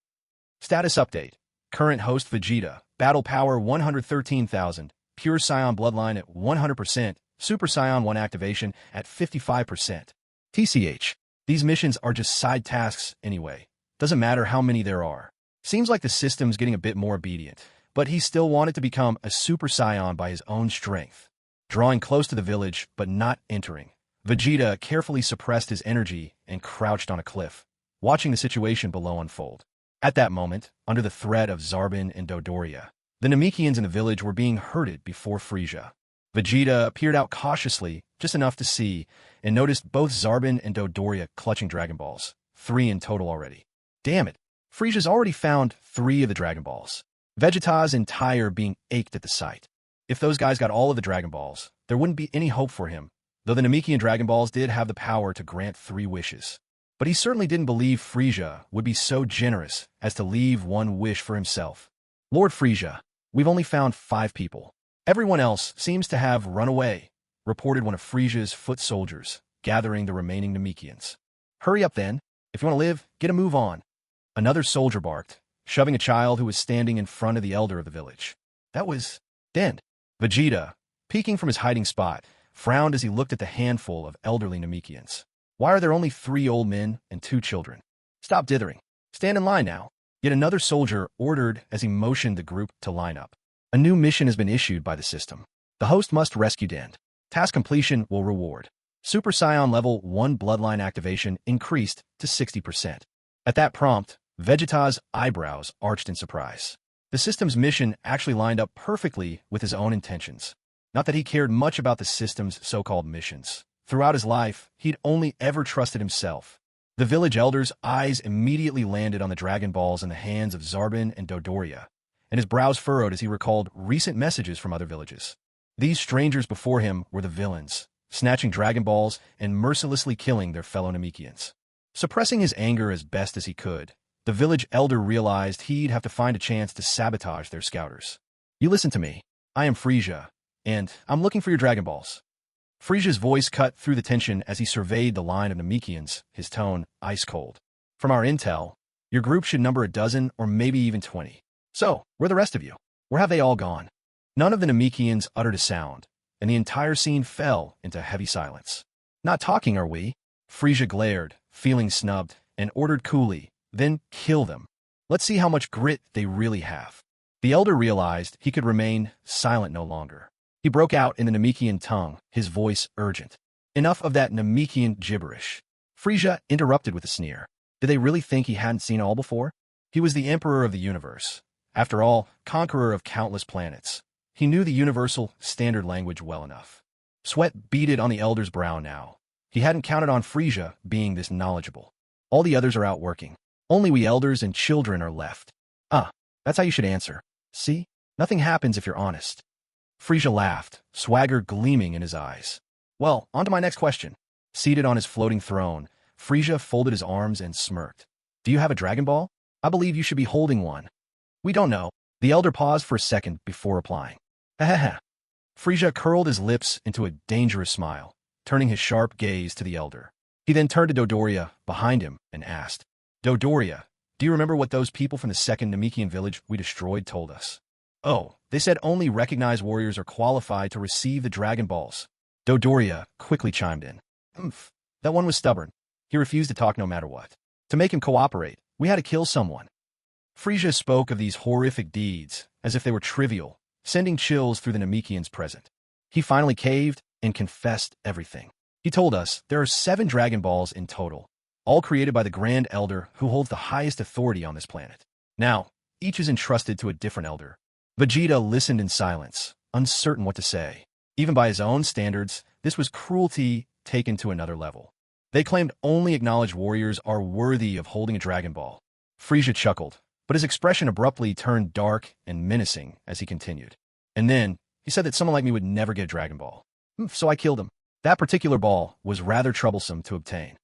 Status update. Current host Vegeta. Battle power 113,000. Pure Saiyan bloodline at 100%. Super Saiyan 1 activation at 55%. TCH. These missions are just side tasks anyway. Doesn't matter how many there are. Seems like the system's getting a bit more obedient, but he still wanted to become a Super Saiyan by his own strength. Drawing close to the village, but not entering, Vegeta carefully suppressed his energy and crouched on a cliff, watching the situation below unfold. At that moment, under the threat of Zarbon and Dodoria, the Namekians in the village were being herded before Frieza. Vegeta peered out cautiously, just enough to see, and noticed both Zarbon and Dodoria clutching Dragon Balls, 3 in total already. Damn it, Frieza's already found 3 of the Dragon Balls. Vegeta's entire being ached at the sight. If those guys got all of the Dragon Balls, there wouldn't be any hope for him, though the Namekian Dragon Balls did have the power to grant 3 wishes. But he certainly didn't believe Frieza would be so generous as to leave 1 wish for himself. Lord Frieza, we've only found 5 people. Everyone else seems to have run away, reported one of Frieza's foot soldiers, gathering the remaining Namekians. Hurry up then. If you want to live, get a move on. Another soldier barked, shoving a child who was standing in front of the Elder of the village. That was Dend. Vegeta, peeking from his hiding spot, frowned as he looked at the handful of elderly Namekians. Why are there only 3 old men and 2 children? Stop dithering. Stand in line now. Yet another soldier ordered as he motioned the group to line up. A new mission has been issued by the system. The host must rescue Dend. Task completion will reward. Super Saiyan level 1 bloodline activation increased to 60%. At that prompt, Vegeta's eyebrows arched in surprise. The system's mission actually lined up perfectly with his own intentions. Not that he cared much about the system's so-called missions. Throughout his life, he'd only ever trusted himself. The village elder's eyes immediately landed on the Dragon Balls in the hands of Zarbon and Dodoria, and his brows furrowed as he recalled recent messages from other villages. These strangers before him were the villains, snatching Dragon Balls and mercilessly killing their fellow Namekians. Suppressing his anger as best as he could, the village elder realized he'd have to find a chance to sabotage their scouters. You listen to me. I am Frieza, and I'm looking for your Dragon Balls. Frieza's voice cut through the tension as he surveyed the line of Namekians, his tone ice cold. From our intel, your group should number a dozen or maybe even 20. So, where are the rest of you? Where have they all gone? None of the Namekians uttered a sound, and the entire scene fell into heavy silence. Not talking, are we? Frieza glared, feeling snubbed, and ordered coolly, then kill them. Let's see how much grit they really have. The elder realized he could remain silent no longer. He broke out in the Namekian tongue, his voice urgent. Enough of that Namekian gibberish. Frieza interrupted with a sneer. Did they really think he hadn't seen all before? He was the emperor of the universe. After all, conqueror of countless planets. He knew the universal standard language well enough. Sweat beaded on the elder's brow now. He hadn't counted on Frieza being this knowledgeable. All the others are out working. Only we elders and children are left. That's how you should answer. See? Nothing happens if you're honest. Frieza laughed, swagger gleaming in his eyes. Well, on to my next question. Seated on his floating throne, Frieza folded his arms and smirked. Do you have a Dragon Ball? I believe you should be holding one. We don't know. The elder paused for a second before replying. Ha. Frieza curled his lips into a dangerous smile, turning his sharp gaze to the elder. He then turned to Dodoria, behind him, and asked, Dodoria, do you remember what those people from the second Namekian village we destroyed told us? Oh, they said only recognized warriors are qualified to receive the Dragon Balls. Dodoria quickly chimed in. That one was stubborn. He refused to talk no matter what. To make him cooperate, we had to kill someone. Frieza spoke of these horrific deeds as if they were trivial, sending chills through the Namekians present. He finally caved and confessed everything. He told us there are 7 Dragon Balls in total, all created by the Grand Elder who holds the highest authority on this planet. Now, each is entrusted to a different elder. Vegeta listened in silence, uncertain what to say. Even by his own standards, this was cruelty taken to another level. They claimed only acknowledged warriors are worthy of holding a Dragon Ball. Frieza chuckled, but his expression abruptly turned dark and menacing as he continued. And then, he said that someone like me would never get a Dragon Ball. So I killed him. That particular ball was rather troublesome to obtain.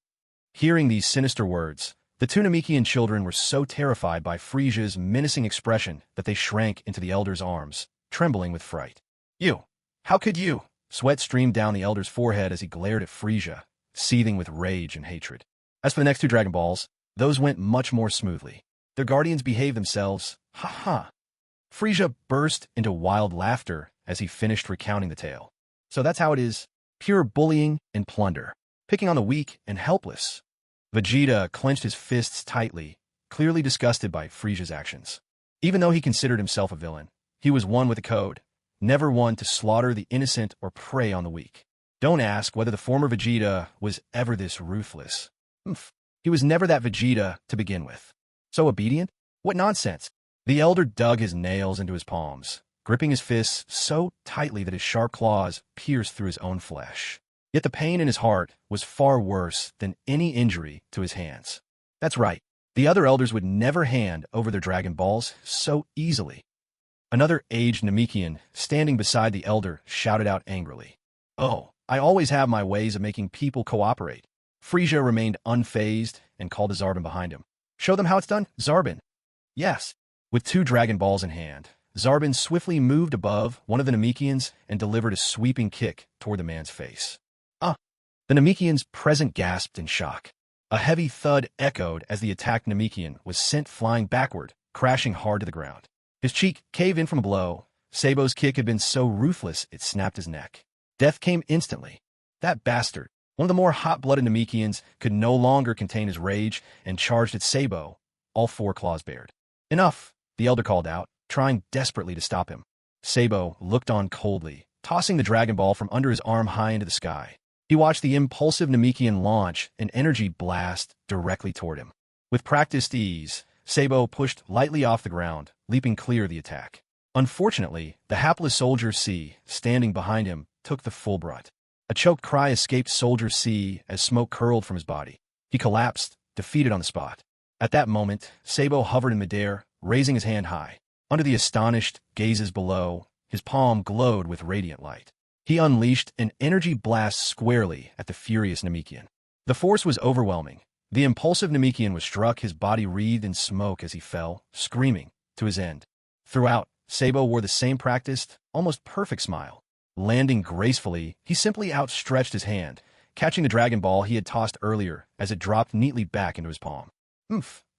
Hearing these sinister words, the 2 Namekian children were so terrified by Frieza's menacing expression that they shrank into the elder's arms, trembling with fright. You! How could you? Sweat streamed down the elder's forehead as he glared at Frieza, seething with rage and hatred. As for the next 2 Dragon Balls, those went much more smoothly. Their guardians behaved themselves. Ha ha! Frieza burst into wild laughter as he finished recounting the tale. So that's how it is. Pure bullying and plunder. Picking on the weak and helpless. Vegeta clenched his fists tightly, clearly disgusted by Frieza's actions. Even though he considered himself a villain, he was one with a code, never one to slaughter the innocent or prey on the weak. Don't ask whether the former Vegeta was ever this ruthless. He was never that Vegeta to begin with. So obedient? What nonsense! The elder dug his nails into his palms, gripping his fists so tightly that his sharp claws pierced through his own flesh. Yet the pain in his heart was far worse than any injury to his hands. That's right, the other elders would never hand over their Dragon Balls so easily. Another aged Namekian, standing beside the elder, shouted out angrily. Oh, I always have my ways of making people cooperate. Frieza remained unfazed and called to Zarbon behind him. Show them how it's done, Zarbon. Yes. With 2 Dragon Balls in hand, Zarbon swiftly moved above one of the Namekians and delivered a sweeping kick toward the man's face. The Namekians present gasped in shock. A heavy thud echoed as the attacked Namekian was sent flying backward, crashing hard to the ground. His cheek caved in from a blow. Sabo's kick had been so ruthless it snapped his neck. Death came instantly. That bastard, one of the more hot-blooded Namekians, could no longer contain his rage and charged at Sabo, all 4 claws bared. Enough, the elder called out, trying desperately to stop him. Sabo looked on coldly, tossing the Dragon Ball from under his arm high into the sky. He watched the impulsive Namekian launch an energy blast directly toward him. With practiced ease, Sabo pushed lightly off the ground, leaping clear of the attack. Unfortunately, the hapless Soldier C, standing behind him, took the full brunt. A choked cry escaped Soldier C as smoke curled from his body. He collapsed, defeated on the spot. At that moment, Sabo hovered in midair, raising his hand high. Under the astonished gazes below, his palm glowed with radiant light. He unleashed an energy blast squarely at the furious Namekian. The force was overwhelming. The impulsive Namekian was struck, his body wreathed in smoke as he fell, screaming, to his end. Throughout, Sabo wore the same practiced, almost perfect smile. Landing gracefully, he simply outstretched his hand, catching the Dragon Ball he had tossed earlier as it dropped neatly back into his palm.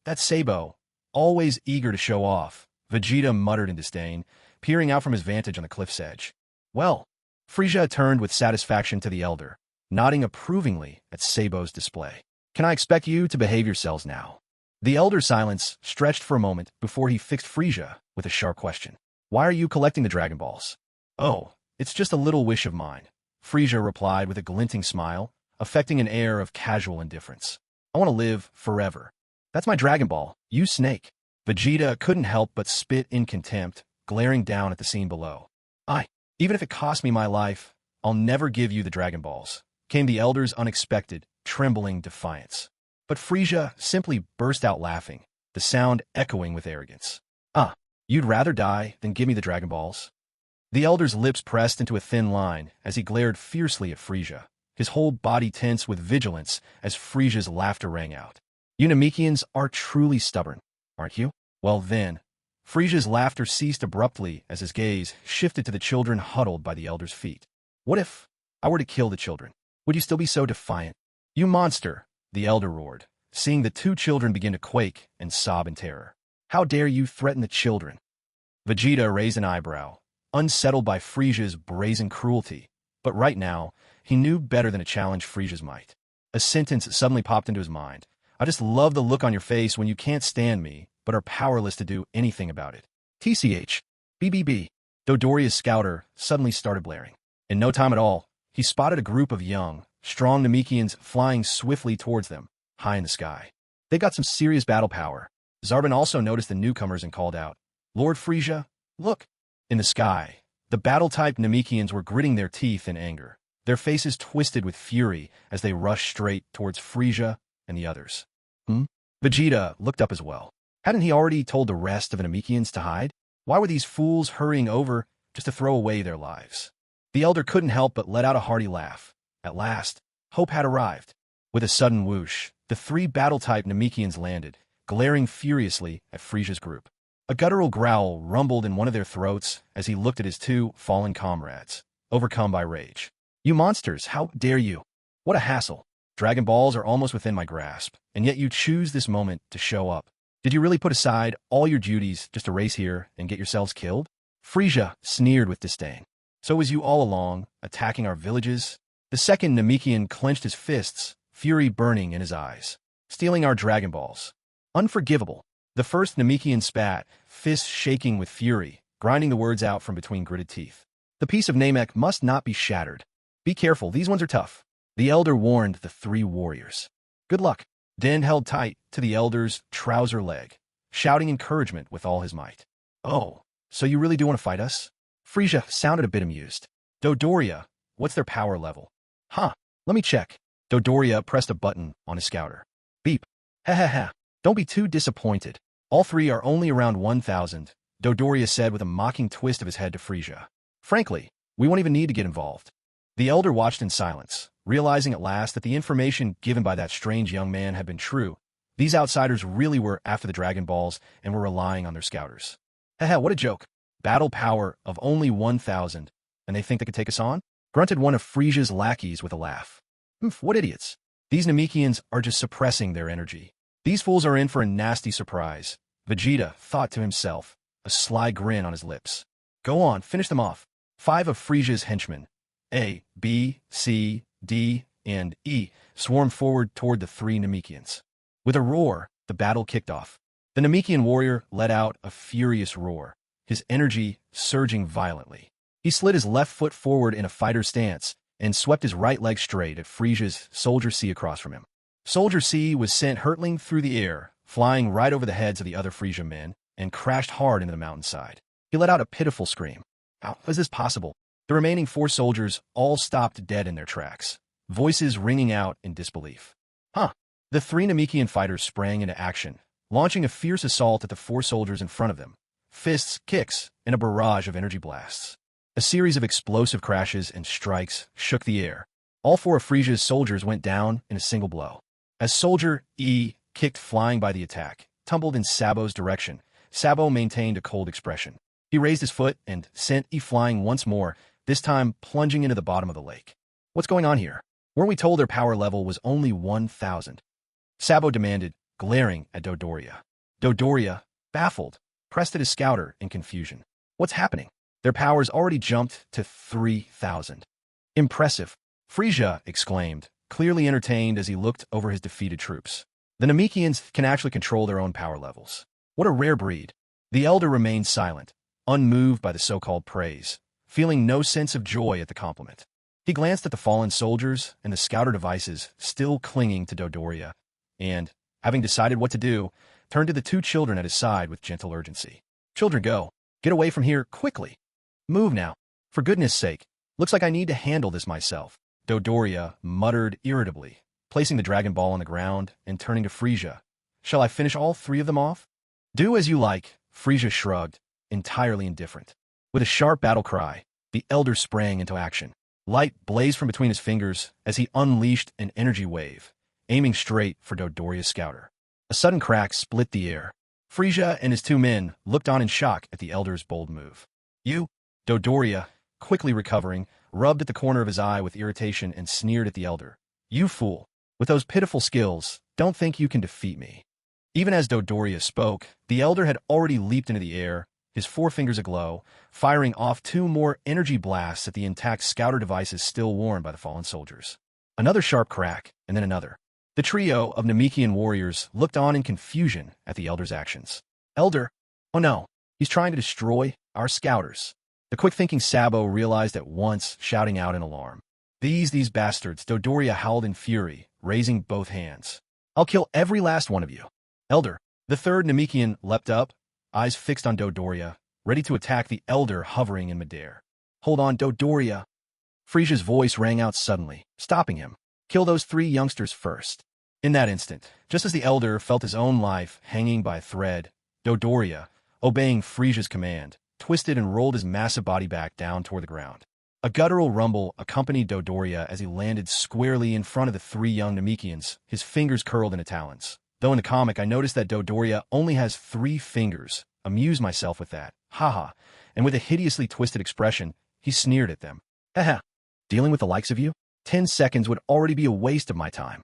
That's Sabo, always eager to show off, Vegeta muttered in disdain, peering out from his vantage on the cliff's edge. Well, Frieza turned with satisfaction to the elder, nodding approvingly at Sabo's display. Can I expect you to behave yourselves now? The elder's silence stretched for a moment before he fixed Frieza with a sharp question. Why are you collecting the Dragon Balls? Oh, it's just a little wish of mine, Frieza replied with a glinting smile, affecting an air of casual indifference. I want to live forever. That's my Dragon Ball, you snake. Vegeta couldn't help but spit in contempt, glaring down at the scene below. Even if it cost me my life, I'll never give you the Dragon Balls, came the elder's unexpected, trembling defiance. But Frieza simply burst out laughing, the sound echoing with arrogance. You'd rather die than give me the Dragon Balls? The elder's lips pressed into a thin line as he glared fiercely at Frieza, his whole body tense with vigilance as Frieza's laughter rang out. You Namekians are truly stubborn, aren't you? Well then, Frieza's laughter ceased abruptly as his gaze shifted to the children huddled by the elder's feet. What if I were to kill the children? Would you still be so defiant? "You monster!" the elder roared, seeing the two children begin to quake and sob in terror. "How dare you threaten the children?" Vegeta raised an eyebrow, unsettled by Frieza's brazen cruelty, but right now, he knew better than to challenge Frieza's might. A sentence suddenly popped into his mind. "I just love the look on your face when you can't stand me, but are powerless to do anything about it." TCH. BBB. Dodoria's scouter suddenly started blaring. In no time at all, he spotted a group of young, strong Namekians flying swiftly towards them, high in the sky. They got some serious battle power. Zarbon also noticed the newcomers and called out, "Lord Frieza, look!" In the sky, the battle-type Namekians were gritting their teeth in anger, their faces twisted with fury as they rushed straight towards Frieza and the others. Vegeta looked up as well. Hadn't he already told the rest of the Namekians to hide? Why were these fools hurrying over just to throw away their lives? The elder couldn't help but let out a hearty laugh. At last, hope had arrived. With a sudden whoosh, the three battle-type Namekians landed, glaring furiously at Frieza's group. A guttural growl rumbled in one of their throats as he looked at his two fallen comrades, overcome by rage. "You monsters, how dare you? What a hassle. Dragon Balls are almost within my grasp, and yet you choose this moment to show up. Did you really put aside all your duties just to race here and get yourselves killed?" Frieza sneered with disdain. "So it was you all along, attacking our villages?" The second Namekian clenched his fists, fury burning in his eyes. "Stealing our Dragon Balls. Unforgivable." The first Namekian spat, fists shaking with fury, grinding the words out from between gritted teeth. "The piece of Namek must not be shattered. Be careful, these ones are tough." The elder warned the three warriors. "Good luck." Den held tight to the elder's trouser leg, shouting encouragement with all his might. "Oh, so you really do want to fight us?" Frieza sounded a bit amused. "Dodoria, what's their power level?" "Huh, let me check." Dodoria pressed a button on his scouter. "Beep. Ha ha ha. Don't be too disappointed. All three are only around 1,000, Dodoria said with a mocking twist of his head to Frieza. "Frankly, we won't even need to get involved." The elder watched in silence, realizing at last that the information given by that strange young man had been true. These outsiders really were after the Dragon Balls and were relying on their scouters. "Haha, what a joke. Battle power of only 1,000, and they think they could take us on?" grunted one of Frieza's lackeys with a laugh. What idiots. These Namekians are just suppressing their energy. These fools are in for a nasty surprise, Vegeta thought to himself, a sly grin on his lips. "Go on, finish them off." 5 of Frieza's henchmen, A, B, C, D, and E, swarmed forward toward the 3 Namekians. With a roar, the battle kicked off. The Namekian warrior let out a furious roar, his energy surging violently. He slid his left foot forward in a fighter's stance and swept his right leg straight at Frieza's Soldier C across from him. Soldier C was sent hurtling through the air, flying right over the heads of the other Frieza men, and crashed hard into the mountainside. He let out a pitiful scream. How was this possible? The remaining 4 soldiers all stopped dead in their tracks, voices ringing out in disbelief. The 3 Namekian fighters sprang into action, launching a fierce assault at the 4 soldiers in front of them. Fists, kicks, and a barrage of energy blasts. A series of explosive crashes and strikes shook the air. All 4 of Frieza's soldiers went down in a single blow. As Soldier E, kicked flying by the attack, tumbled in Sabo's direction, Sabo maintained a cold expression. He raised his foot and sent E flying once more, this time plunging into the bottom of the lake. What's going on here? Weren't we told their power level was only 1,000? Sabo demanded, glaring at Dodoria. Dodoria, baffled, pressed at his scouter in confusion. What's happening? Their powers already jumped to 3,000. Impressive, Frieza exclaimed, clearly entertained as he looked over his defeated troops. The Namekians can actually control their own power levels. What a rare breed. The elder remained silent, unmoved by the so-called praise, feeling no sense of joy at the compliment. He glanced at the fallen soldiers and the scouter devices still clinging to Dodoria, and, having decided what to do, turned to the 2 children at his side with gentle urgency. "Children, go. Get away from here quickly. Move now. For goodness sake. Looks like I need to handle this myself." Dodoria muttered irritably, placing the Dragon Ball on the ground and turning to Frieza. "Shall I finish all 3 of them off?" "Do as you like," Frieza shrugged, entirely indifferent. With a sharp battle cry, the elder sprang into action. Light blazed from between his fingers as he unleashed an energy wave, aiming straight for Dodoria's scouter. A sudden crack split the air. Frieza and his 2 men looked on in shock at the elder's bold move. "You?" Dodoria, quickly recovering, rubbed at the corner of his eye with irritation and sneered at the elder. "You fool. With those pitiful skills, don't think you can defeat me. Even as Dodoria spoke, the elder had already leaped into the air, his forefingers aglow, firing off 2 more energy blasts at the intact scouter devices still worn by the fallen soldiers. Another sharp crack, and then another. The trio of Namekian warriors looked on in confusion at the elder's actions. Elder? Oh no, he's trying to destroy our scouters. The quick-thinking Sabo realized at once, shouting out in alarm. These bastards, Dodoria howled in fury, raising both hands. I'll kill every last one of you. Elder. The third Namekian leapt up, eyes fixed on Dodoria, ready to attack the elder hovering in midair. Hold on, Dodoria. Frieza's voice rang out suddenly, stopping him. Kill those 3 youngsters first. In that instant, just as the elder felt his own life hanging by a thread, Dodoria, obeying Frieza's command, twisted and rolled his massive body back down toward the ground. A guttural rumble accompanied Dodoria as he landed squarely in front of the 3 young Namekians, his fingers curled into talons. Though in the comic I noticed that Dodoria only has 3 fingers. Amused myself with that. Haha. And with a hideously twisted expression, he sneered at them. Haha. Dealing with the likes of you? 10 seconds would already be a waste of my time.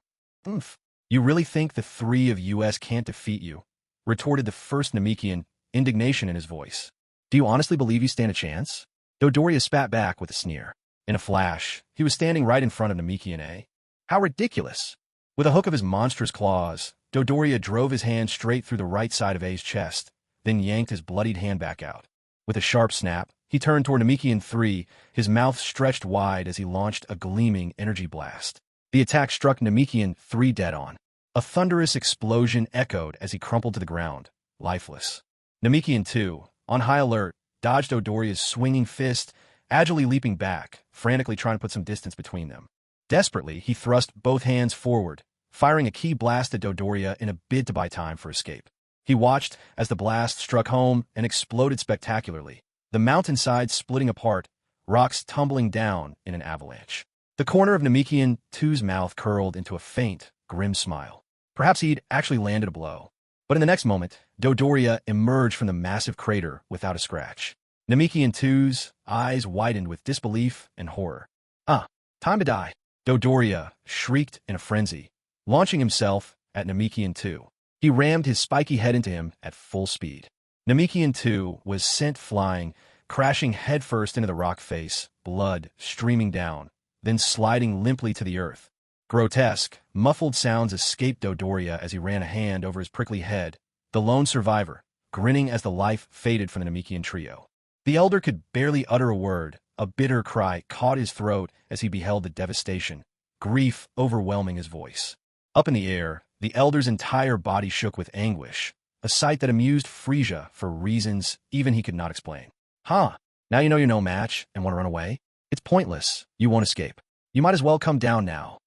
Oomph. You really think the 3 of us can't defeat you? Retorted the first Namekian, indignation in his voice. Do you honestly believe you stand a chance? Dodoria spat back with a sneer. In a flash, he was standing right in front of Namekian A. How ridiculous! With a hook of his monstrous claws, Dodoria drove his hand straight through the right side of A's chest, then yanked his bloodied hand back out. With a sharp snap, he turned toward Namekian 3, his mouth stretched wide as he launched a gleaming energy blast. The attack struck Namekian 3 dead on. A thunderous explosion echoed as he crumpled to the ground, lifeless. Namekian 2, on high alert, dodged Dodoria's swinging fist, agilely leaping back, frantically trying to put some distance between them. Desperately, he thrust both hands forward, firing a key blast at Dodoria in a bid to buy time for escape. He watched as the blast struck home and exploded spectacularly, the mountainside splitting apart, rocks tumbling down in an avalanche. The corner of Namekian 2's mouth curled into a faint, grim smile. Perhaps he'd actually landed a blow. But in the next moment, Dodoria emerged from the massive crater without a scratch. Namekian 2's eyes widened with disbelief and horror. Time to die. Dodoria shrieked in a frenzy, launching himself at Namekian 2. He rammed his spiky head into him at full speed. Namekian 2 was sent flying, crashing headfirst into the rock face, blood streaming down, then sliding limply to the earth. Grotesque, muffled sounds escaped Dodoria as he ran a hand over his prickly head, the lone survivor, grinning as the life faded from the Namekian trio. The elder could barely utter a word. A bitter cry caught his throat as he beheld the devastation, grief overwhelming his voice. Up in the air, the elder's entire body shook with anguish, a sight that amused Frieza for reasons even he could not explain. Now you know you're no match and want to run away? It's pointless. You won't escape. You might as well come down now.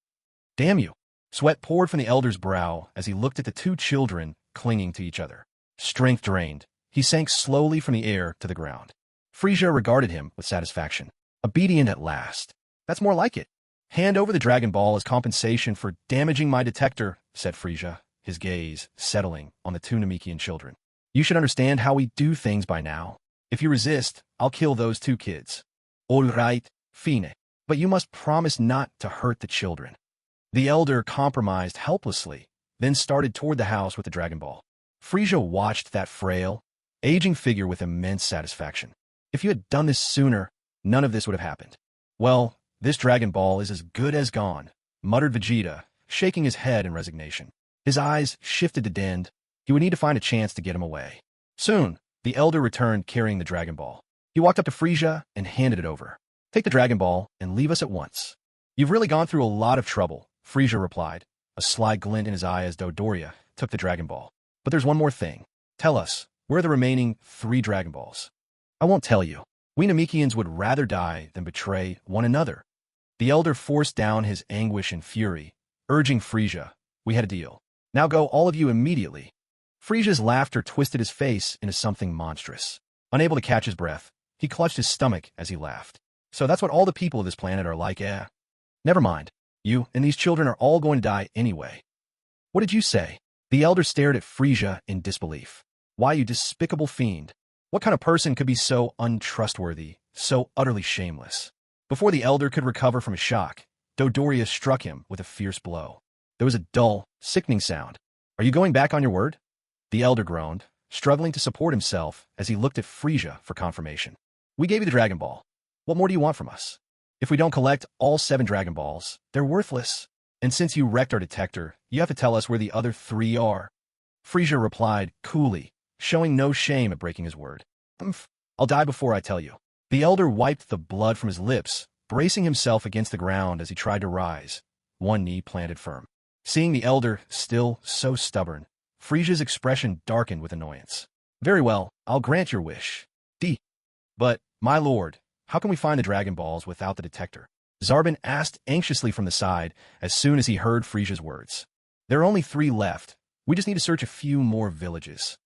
Damn you. Sweat poured from the elder's brow as he looked at the 2 children clinging to each other. Strength drained, he sank slowly from the air to the ground. Frieza regarded him with satisfaction. Obedient at last. That's more like it. Hand over the Dragon Ball as compensation for damaging my detector, said Frieza, his gaze settling on the 2 Namekian children. You should understand how we do things by now. If you resist, I'll kill those 2 kids. All right, fine. But you must promise not to hurt the children. The elder compromised helplessly, then started toward the house with the Dragon Ball. Frieza watched that frail, aging figure with immense satisfaction. If you had done this sooner, none of this would have happened. Well, this Dragon Ball is as good as gone, muttered Vegeta, shaking his head in resignation. His eyes shifted to Dend. He would need to find a chance to get him away. Soon, the elder returned carrying the Dragon Ball. He walked up to Frieza and handed it over. Take the Dragon Ball and leave us at once. You've really gone through a lot of trouble, Frieza replied, a sly glint in his eye as Dodoria took the Dragon Ball. But there's one more thing. Tell us, where are the remaining 3 Dragon Balls? I won't tell you. We Namekians would rather die than betray one another. The elder forced down his anguish and fury, urging Frieza, we had a deal. Now go all of you immediately. Frieza's laughter twisted his face into something monstrous. Unable to catch his breath, he clutched his stomach as he laughed. So that's what all the people of this planet are like, eh? Never mind. You and these children are all going to die anyway. What did you say? The elder stared at Frieza in disbelief. Why, you despicable fiend. What kind of person could be so untrustworthy, so utterly shameless? Before the elder could recover from his shock, Dodoria struck him with a fierce blow. There was a dull, sickening sound. Are you going back on your word? The elder groaned, struggling to support himself as he looked at Frieza for confirmation. We gave you the Dragon Ball. What more do you want from us? If we don't collect all 7 Dragon Balls, they're worthless. And since you wrecked our detector, you have to tell us where the other 3 are. Frieza replied coolly, showing no shame at breaking his word. I'll die before I tell you. The elder wiped the blood from his lips, bracing himself against the ground as he tried to rise, one knee planted firm. Seeing the elder still so stubborn, Frieza's expression darkened with annoyance. Very well, I'll grant your wish. But, my lord, how can we find the Dragon Balls without the detector? Zarbon asked anxiously from the side as soon as he heard Frieza's words. There are only 3 left. We just need to search a few more villages.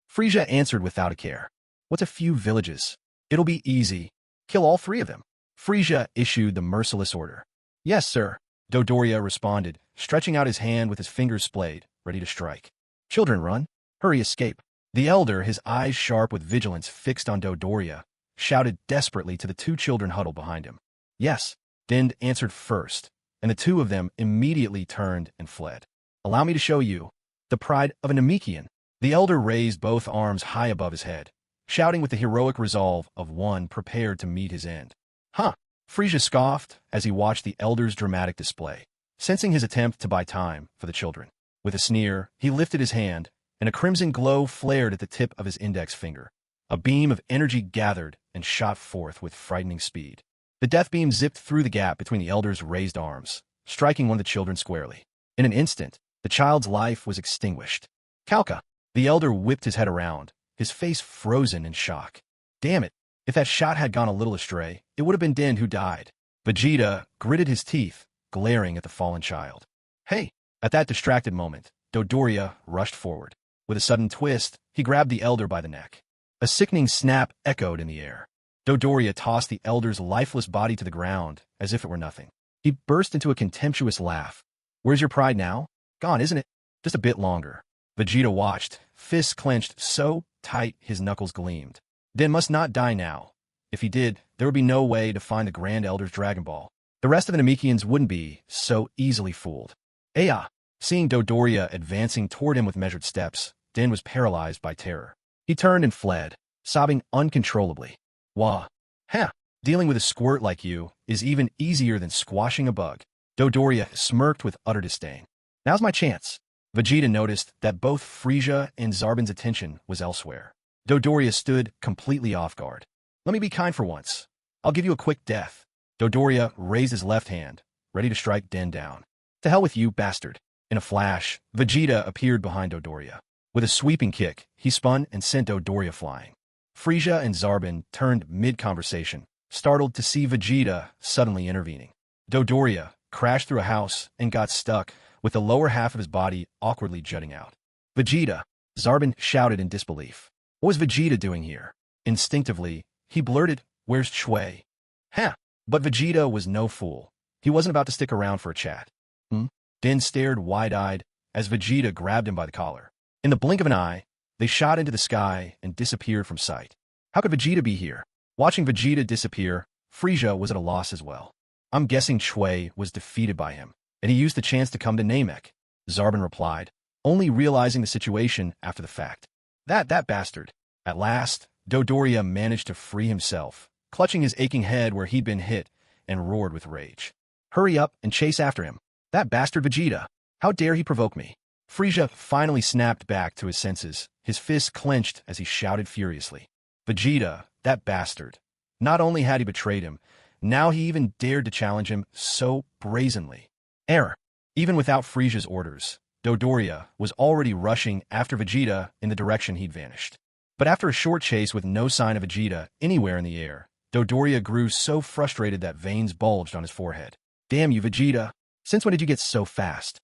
Frieza answered without a care. What's a few villages? It'll be easy. Kill all 3 of them. Frieza issued the merciless order. Yes, sir, Dodoria responded, stretching out his hand with his fingers splayed, ready to strike. Children, run. Hurry, escape. The elder, his eyes sharp with vigilance fixed on Dodoria, shouted desperately to the 2 children huddled behind him. Yes, Dend answered first, and the 2 of them immediately turned and fled. Allow me to show you the pride of a Namekian. The elder raised both arms high above his head, shouting with the heroic resolve of one prepared to meet his end. Huh! Frieza scoffed as he watched the elder's dramatic display, sensing his attempt to buy time for the children. With a sneer, he lifted his hand, and a crimson glow flared at the tip of his index finger. A beam of energy gathered and shot forth with frightening speed. The death beam zipped through the gap between the elder's raised arms, striking one of the children squarely. In an instant, the child's life was extinguished. Calca! The elder whipped his head around, his face frozen in shock. Damn it! If that shot had gone a little astray, it would have been Din who died. Vegeta gritted his teeth, glaring at the fallen child. Hey! At that distracted moment, Dodoria rushed forward. With a sudden twist, he grabbed the elder by the neck. A sickening snap echoed in the air. Dodoria tossed the elder's lifeless body to the ground, as if it were nothing. He burst into a contemptuous laugh. Where's your pride now? Gone, isn't it? Just a bit longer. Vegeta watched, fists clenched so tight his knuckles gleamed. Din must not die now. If he did, there would be no way to find the Grand Elder's Dragon Ball. The rest of the Namekians wouldn't be so easily fooled. Aya! Seeing Dodoria advancing toward him with measured steps, Din was paralyzed by terror. He turned and fled, sobbing uncontrollably. Wah! Ha! Dealing with a squirt like you is even easier than squashing a bug. Dodoria smirked with utter disdain. Now's my chance. Vegeta noticed that both Frieza and Zarbon's attention was elsewhere. Dodoria stood completely off guard. Let me be kind for once. I'll give you a quick death. Dodoria raised his left hand, ready to strike Den down. To hell with you, bastard. In a flash, Vegeta appeared behind Dodoria. With a sweeping kick, he spun and sent Dodoria flying. Frieza and Zarbon turned mid-conversation, startled to see Vegeta suddenly intervening. Dodoria crashed through a house and got stuck, with the lower half of his body awkwardly jutting out. Vegeta! Zarbon shouted in disbelief. What was Vegeta doing here? Instinctively, he blurted, Where's Chui? Ha! But Vegeta was no fool. He wasn't about to stick around for a chat. Din stared wide-eyed as Vegeta grabbed him by the collar. In the blink of an eye, they shot into the sky and disappeared from sight. How could Vegeta be here? Watching Vegeta disappear, Frieza was at a loss as well. I'm guessing Chui was defeated by him, and he used the chance to come to Namek, Zarbon replied, only realizing the situation after the fact. That bastard. At last, Dodoria managed to free himself, clutching his aching head where he'd been hit, and roared with rage. Hurry up and chase after him. That bastard Vegeta. How dare he provoke me? Frieza finally snapped back to his senses, his fists clenched as he shouted furiously. Vegeta, that bastard. Not only had he betrayed him, now he even dared to challenge him so brazenly. Error. Even without Frieza's orders, Dodoria was already rushing after Vegeta in the direction he'd vanished. But after a short chase with no sign of Vegeta anywhere in the air, Dodoria grew so frustrated that veins bulged on his forehead. Damn you, Vegeta. Since when did you get so fast?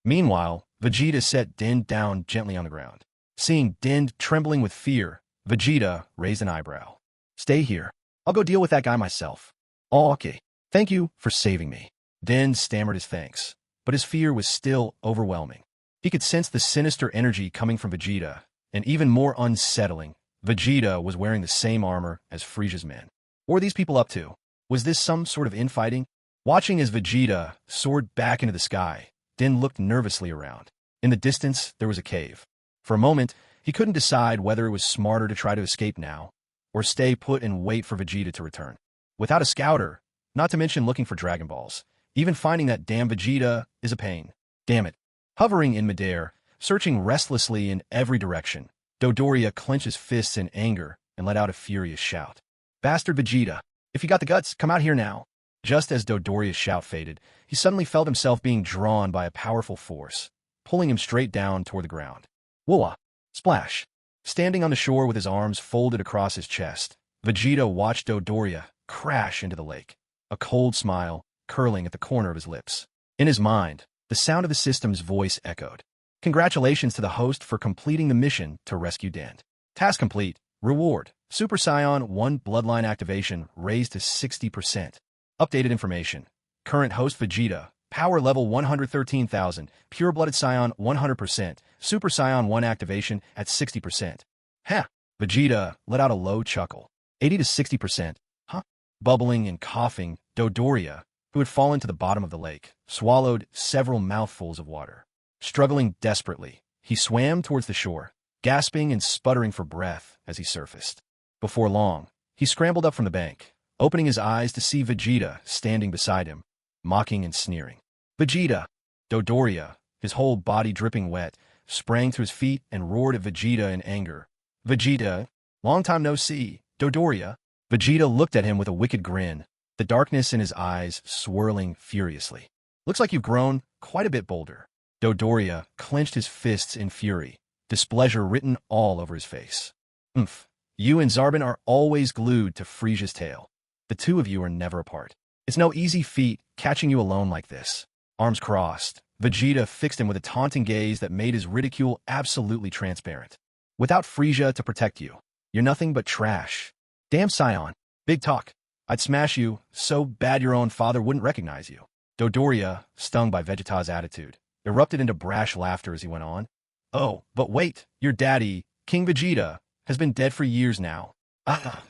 Meanwhile, Vegeta set Din down gently on the ground. Seeing Din trembling with fear, Vegeta raised an eyebrow. Stay here. I'll go deal with that guy myself. Oh, okay. Thank you for saving me. Din stammered his thanks, but his fear was still overwhelming. He could sense the sinister energy coming from Vegeta, and even more unsettling, Vegeta was wearing the same armor as Frieza's men. What were these people up to? Was this some sort of infighting? Watching as Vegeta soared back into the sky, Din looked nervously around. In the distance, there was a cave. For a moment, he couldn't decide whether it was smarter to try to escape now, or stay put and wait for Vegeta to return. Without a scouter, not to mention looking for Dragon Balls, even finding that damn Vegeta is a pain. Damn it. Hovering in midair, searching restlessly in every direction, Dodoria clenched his fists in anger and let out a furious shout. Bastard Vegeta, if you got the guts, come out here now. Just as Dodoria's shout faded, he suddenly felt himself being drawn by a powerful force, pulling him straight down toward the ground. Whoa! Splash! Standing on the shore with his arms folded across his chest, Vegeta watched Dodoria crash into the lake, a cold smile curling at the corner of his lips. In his mind, the sound of the system's voice echoed. Congratulations to the host for completing the mission to rescue Dant. Task complete. Reward. Super Saiyan 1 bloodline activation raised to 60%. Updated information. Current host Vegeta. Power level 113,000. Pure-blooded Saiyan 100%. Super Saiyan 1 activation at 60%. Heh. Vegeta let out a low chuckle. 80 to 60%. Huh? Bubbling and coughing, Dodoria, who had fallen to the bottom of the lake, swallowed several mouthfuls of water. Struggling desperately, he swam towards the shore, gasping and sputtering for breath as he surfaced. Before long, he scrambled up from the bank, opening his eyes to see Vegeta standing beside him, mocking and sneering. Vegeta! Dodoria, his whole body dripping wet, sprang to his feet and roared at Vegeta in anger. Vegeta, long time no see, Dodoria. Vegeta looked at him with a wicked grin, the darkness in his eyes swirling furiously. Looks like you've grown quite a bit bolder. Dodoria clenched his fists in fury, displeasure written all over his face. Oomph. You and Zarbon are always glued to Frieza's tail. The two of you are never apart. It's no easy feat catching you alone like this. Arms crossed, Vegeta fixed him with a taunting gaze that made his ridicule absolutely transparent. Without Frieza to protect you, you're nothing but trash. Damn Saiyan. Big talk. I'd smash you so bad your own father wouldn't recognize you. Dodoria, stung by Vegeta's attitude, erupted into brash laughter as he went on. Oh, but wait, your daddy, King Vegeta, has been dead for years now. Ah.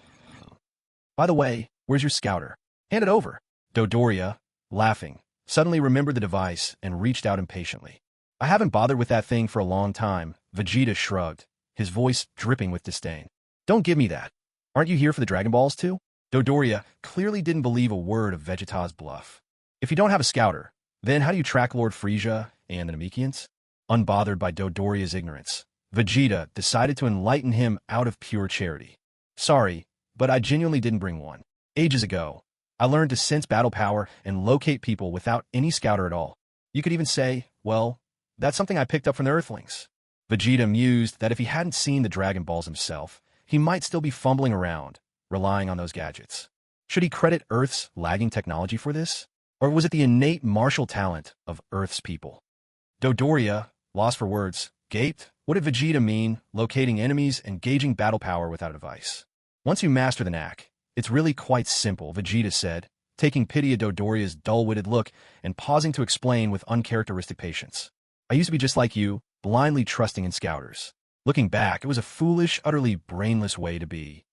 By the way, where's your scouter? Hand it over. Dodoria, laughing, suddenly remembered the device and reached out impatiently. I haven't bothered with that thing for a long time, Vegeta shrugged, his voice dripping with disdain. Don't give me that. Aren't you here for the Dragon Balls too? Dodoria clearly didn't believe a word of Vegeta's bluff. If you don't have a scouter, then how do you track Lord Frieza and the Namekians? Unbothered by Dodoria's ignorance, Vegeta decided to enlighten him out of pure charity. Sorry, but I genuinely didn't bring one. Ages ago, I learned to sense battle power and locate people without any scouter at all. You could even say, well, that's something I picked up from the Earthlings. Vegeta mused that if he hadn't seen the Dragon Balls himself, he might still be fumbling around, relying on those gadgets. Should he credit Earth's lagging technology for this? Or was it the innate martial talent of Earth's people? Dodoria, lost for words, gaped. What did Vegeta mean, locating enemies and gauging battle power without a device? Once you master the knack, it's really quite simple, Vegeta said, taking pity at Dodoria's dull-witted look and pausing to explain with uncharacteristic patience. I used to be just like you, blindly trusting in scouters. Looking back, it was a foolish, utterly brainless way to be.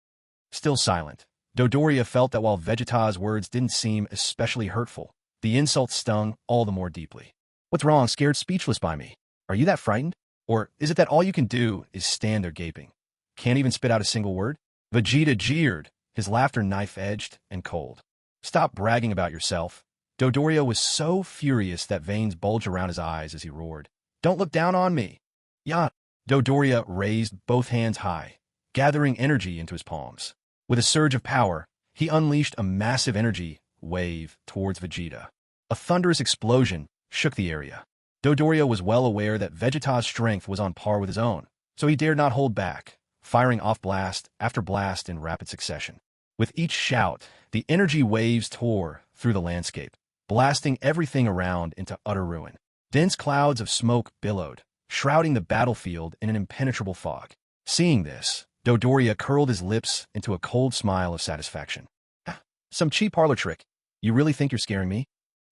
Still silent, Dodoria felt that while Vegeta's words didn't seem especially hurtful, the insult stung all the more deeply. What's wrong, scared speechless by me? Are you that frightened? Or is it that all you can do is stand there gaping? Can't even spit out a single word? Vegeta jeered, his laughter knife-edged and cold. Stop bragging about yourself. Dodoria was so furious that veins bulged around his eyes as he roared. Don't look down on me. Yeah. Dodoria raised both hands high, gathering energy into his palms. With a surge of power, he unleashed a massive energy wave towards Vegeta. A thunderous explosion shook the area. Dodoria was well aware that Vegeta's strength was on par with his own, so he dared not hold back, firing off blast after blast in rapid succession. With each shout, the energy waves tore through the landscape, blasting everything around into utter ruin. Dense clouds of smoke billowed, shrouding the battlefield in an impenetrable fog. Seeing this, Dodoria curled his lips into a cold smile of satisfaction. Some cheap parlor trick. You really think you're scaring me?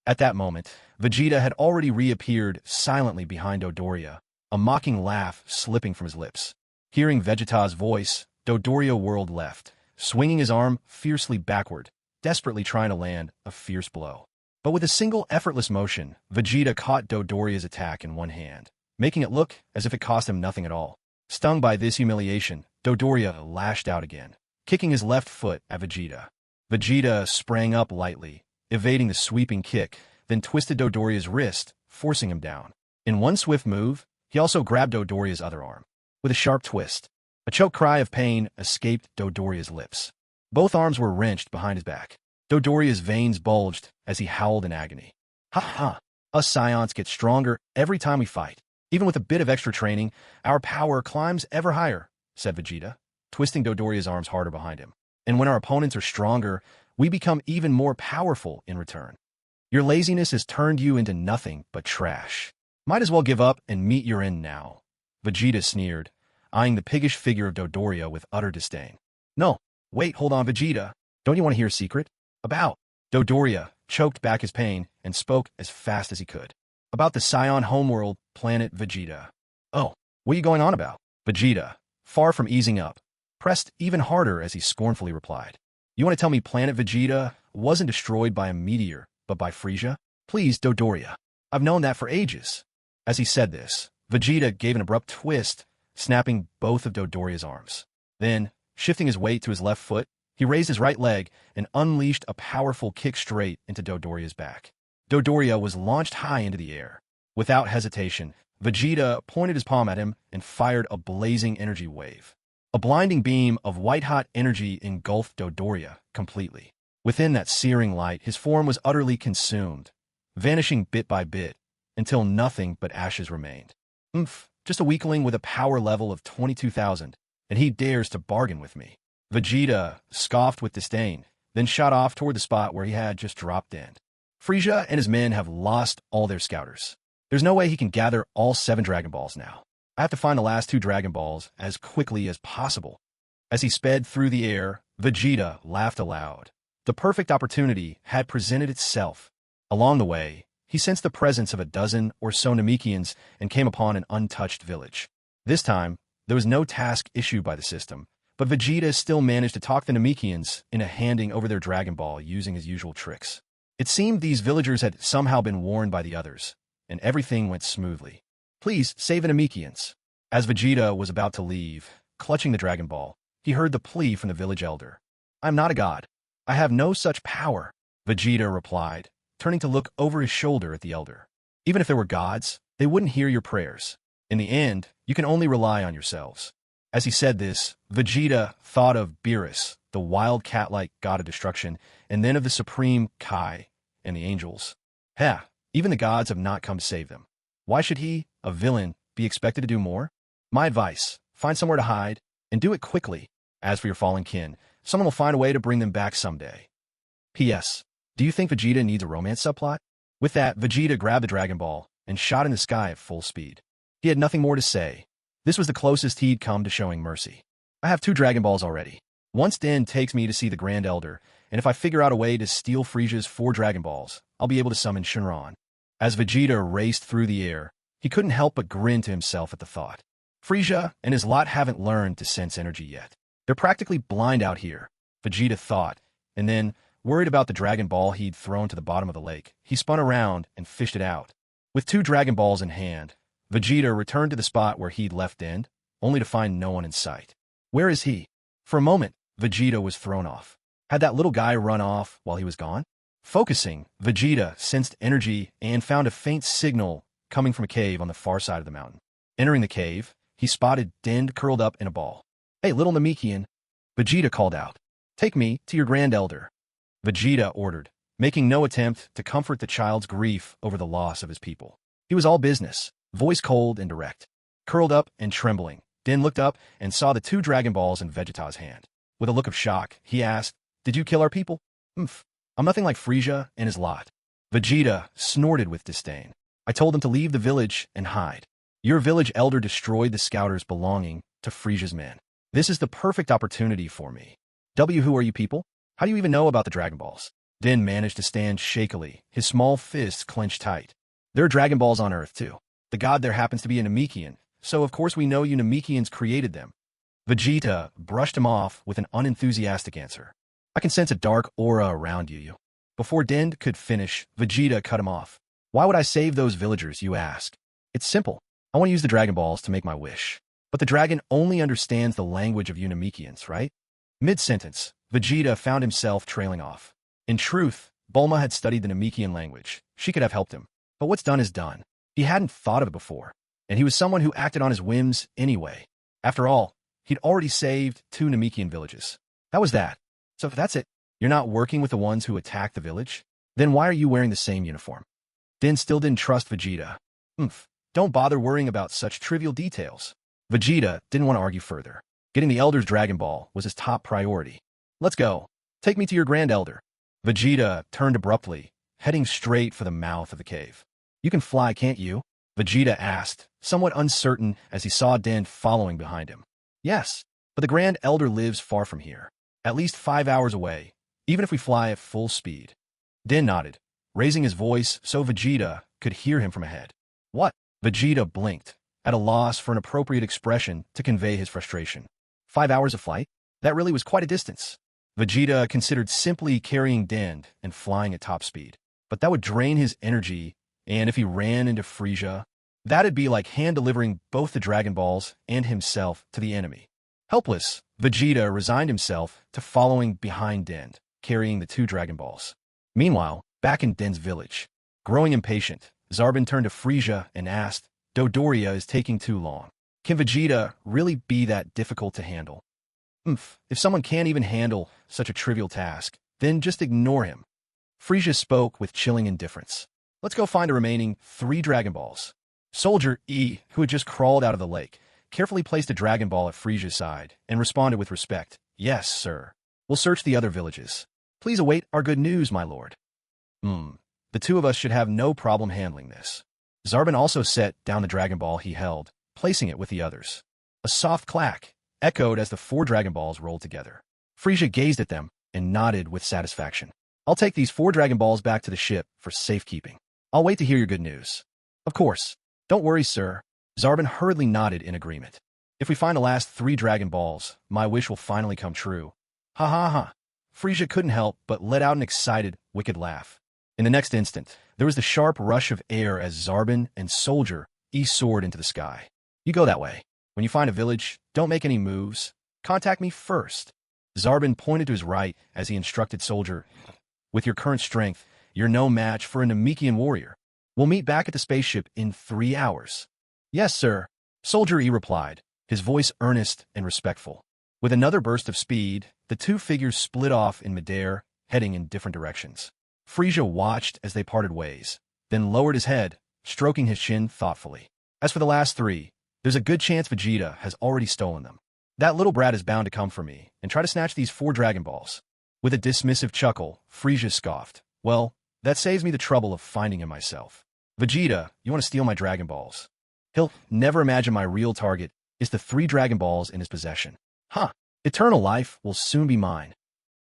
At that moment, Vegeta had already reappeared silently behind Dodoria, a mocking laugh slipping from his lips. Hearing Vegeta's voice, Dodoria whirled left, swinging his arm fiercely backward, desperately trying to land a fierce blow. But with a single effortless motion, Vegeta caught Dodoria's attack in one hand, making it look as if it cost him nothing at all. Stung by this humiliation, Dodoria lashed out again, kicking his left foot at Vegeta. Vegeta sprang up lightly, evading the sweeping kick, then twisted Dodoria's wrist, forcing him down. In one swift move, he also grabbed Dodoria's other arm. With a sharp twist, a choked cry of pain escaped Dodoria's lips. Both arms were wrenched behind his back. Dodoria's veins bulged as he howled in agony. Ha ha! Us Saiyans get stronger every time we fight. Even with a bit of extra training, our power climbs ever higher, said Vegeta, twisting Dodoria's arms harder behind him. And when our opponents are stronger, we become even more powerful in return. Your laziness has turned you into nothing but trash. Might as well give up and meet your end now. Vegeta sneered, eyeing the piggish figure of Dodoria with utter disdain. No, wait, hold on, Vegeta. Don't you want to hear a secret? About. Dodoria choked back his pain and spoke as fast as he could. About the Saiyan homeworld, planet Vegeta. Oh, what are you going on about? Vegeta, far from easing up, pressed even harder as he scornfully replied. You want to tell me planet Vegeta wasn't destroyed by a meteor, but by Frieza? Please, Dodoria. I've known that for ages. As he said this, Vegeta gave an abrupt twist, snapping both of Dodoria's arms. Then, shifting his weight to his left foot, he raised his right leg and unleashed a powerful kick straight into Dodoria's back. Dodoria was launched high into the air. Without hesitation, Vegeta pointed his palm at him and fired a blazing energy wave. A blinding beam of white-hot energy engulfed Dodoria completely. Within that searing light, his form was utterly consumed, vanishing bit by bit, until nothing but ashes remained. Just a weakling with a power level of 22,000, and he dares to bargain with me. Vegeta scoffed with disdain, then shot off toward the spot where he had just dropped in. Frieza and his men have lost all their scouters. There's no way he can gather all 7 Dragon Balls now. I have to find the last 2 Dragon Balls as quickly as possible. As he sped through the air, Vegeta laughed aloud. The perfect opportunity had presented itself. Along the way, he sensed the presence of a dozen or so Namekians and came upon an untouched village. This time, there was no task issued by the system, but Vegeta still managed to talk the Namekians into handing over their Dragon Ball using his usual tricks. It seemed these villagers had somehow been warned by the others, and everything went smoothly. Please, save the Namekians. As Vegeta was about to leave, clutching the Dragon Ball, he heard the plea from the village elder. I'm not a god. I have no such power, Vegeta replied, turning to look over his shoulder at the elder. Even if there were gods, they wouldn't hear your prayers. In the end, you can only rely on yourselves. As he said this, Vegeta thought of Beerus, the wild cat-like god of destruction, and then of the supreme Kai and the angels. Even the gods have not come to save them. Why should he, a villain, be expected to do more? My advice, find somewhere to hide, and do it quickly. As for your fallen kin, someone will find a way to bring them back someday. P.S. Do you think Vegeta needs a romance subplot? With that, Vegeta grabbed the Dragon Ball and shot in the sky at full speed. He had nothing more to say. This was the closest he'd come to showing mercy. I have 2 Dragon Balls already. Once Den takes me to see the Grand Elder, and if I figure out a way to steal Frieza's 4 Dragon Balls, I'll be able to summon Shenron. As Vegeta raced through the air, he couldn't help but grin to himself at the thought. Frieza and his lot haven't learned to sense energy yet. They're practically blind out here, Vegeta thought, and then, worried about the Dragon Ball he'd thrown to the bottom of the lake, he spun around and fished it out. With 2 Dragon Balls in hand, Vegeta returned to the spot where he'd left End, only to find no one in sight. Where is he? For a moment, Vegeta was thrown off. Had that little guy run off while he was gone? Focusing, Vegeta sensed energy and found a faint signal coming from a cave on the far side of the mountain. Entering the cave, he spotted Dend curled up in a ball. Hey, little Namekian, Vegeta called out. Take me to your Grand Elder. Vegeta ordered, making no attempt to comfort the child's grief over the loss of his people. He was all business, voice cold and direct. Curled up and trembling, Den looked up and saw the 2 Dragon Balls in Vegeta's hand. With a look of shock, he asked, Did you kill our people? I'm nothing like Frieza and his lot. Vegeta snorted with disdain. I told them to leave the village and hide. Your village elder destroyed the scouters belonging to Frieza's men. This is the perfect opportunity for me. Who are you people? How do you even know about the Dragon Balls? Den managed to stand shakily, his small fists clenched tight. There are Dragon Balls on Earth, too. The god there happens to be a Namekian, so of course we know you Namekians created them. Vegeta brushed him off with an unenthusiastic answer. I can sense a dark aura around you. Before Dend could finish, Vegeta cut him off. Why would I save those villagers, you ask? It's simple. I want to use the Dragon Balls to make my wish. But the dragon only understands the language of Namekians, right? Mid-sentence, Vegeta found himself trailing off. In truth, Bulma had studied the Namekian language. She could have helped him. But what's done is done. He hadn't thought of it before. And he was someone who acted on his whims anyway. After all, he'd already saved 2 Namekian villages. That was that. So if that's it, you're not working with the ones who attacked the village? Then why are you wearing the same uniform? Din still didn't trust Vegeta. Don't bother worrying about such trivial details. Vegeta didn't want to argue further. Getting the Elder's Dragon Ball was his top priority. Let's go. Take me to your Grand Elder. Vegeta turned abruptly, heading straight for the mouth of the cave. You can fly, can't you? Vegeta asked, somewhat uncertain as he saw Din following behind him. Yes, but the Grand Elder lives far from here, at least 5 hours away, even if we fly at full speed. Din nodded, raising his voice so Vegeta could hear him from ahead. What? Vegeta blinked, at a loss for an appropriate expression to convey his frustration. 5 hours of flight? That really was quite a distance. Vegeta considered simply carrying Din and flying at top speed. But that would drain his energy, and if he ran into Frieza, that'd be like hand-delivering both the Dragon Balls and himself to the enemy. Helpless, Vegeta resigned himself to following behind Din, carrying the 2 Dragon Balls. Meanwhile, back in Din's village, growing impatient, Zarbon turned to Frieza and asked, Dodoria is taking too long. Can Vegeta really be that difficult to handle? If someone can't even handle such a trivial task, then just ignore him. Frieza spoke with chilling indifference. Let's go find the remaining 3 Dragon Balls. Soldier E, who had just crawled out of the lake, carefully placed a Dragon Ball at Frieza's side and responded with respect. Yes, sir. We'll search the other villages. Please await our good news, my lord. The 2 of us should have no problem handling this. Zarbon also set down the Dragon Ball he held, placing it with the others. A soft clack echoed as the 4 Dragon Balls rolled together. Frieza gazed at them and nodded with satisfaction. I'll take these 4 Dragon Balls back to the ship for safekeeping. I'll wait to hear your good news. Of course. Don't worry, sir. Zarbon hurriedly nodded in agreement. If we find the last 3 Dragon Balls, my wish will finally come true. Ha ha ha. Frieza couldn't help but let out an excited, wicked laugh. In the next instant, there was the sharp rush of air as Zarbon and Soldier E soared into the sky. You go that way. When you find a village, don't make any moves. Contact me first. Zarbon pointed to his right as he instructed Soldier. With your current strength, you're no match for a Namekian warrior. We'll meet back at the spaceship in 3 hours. Yes, sir. Soldier E replied, his voice earnest and respectful. With another burst of speed, the 2 figures split off in midair, heading in different directions. Frieza watched as they parted ways, then lowered his head, stroking his chin thoughtfully. As for the last 3, there's a good chance Vegeta has already stolen them. That little brat is bound to come for me and try to snatch these 4 Dragon Balls. With a dismissive chuckle, Frieza scoffed. Well, that saves me the trouble of finding him myself. Vegeta, you want to steal my Dragon Balls? He'll never imagine my real target is the 3 Dragon Balls in his possession. Eternal life will soon be mine.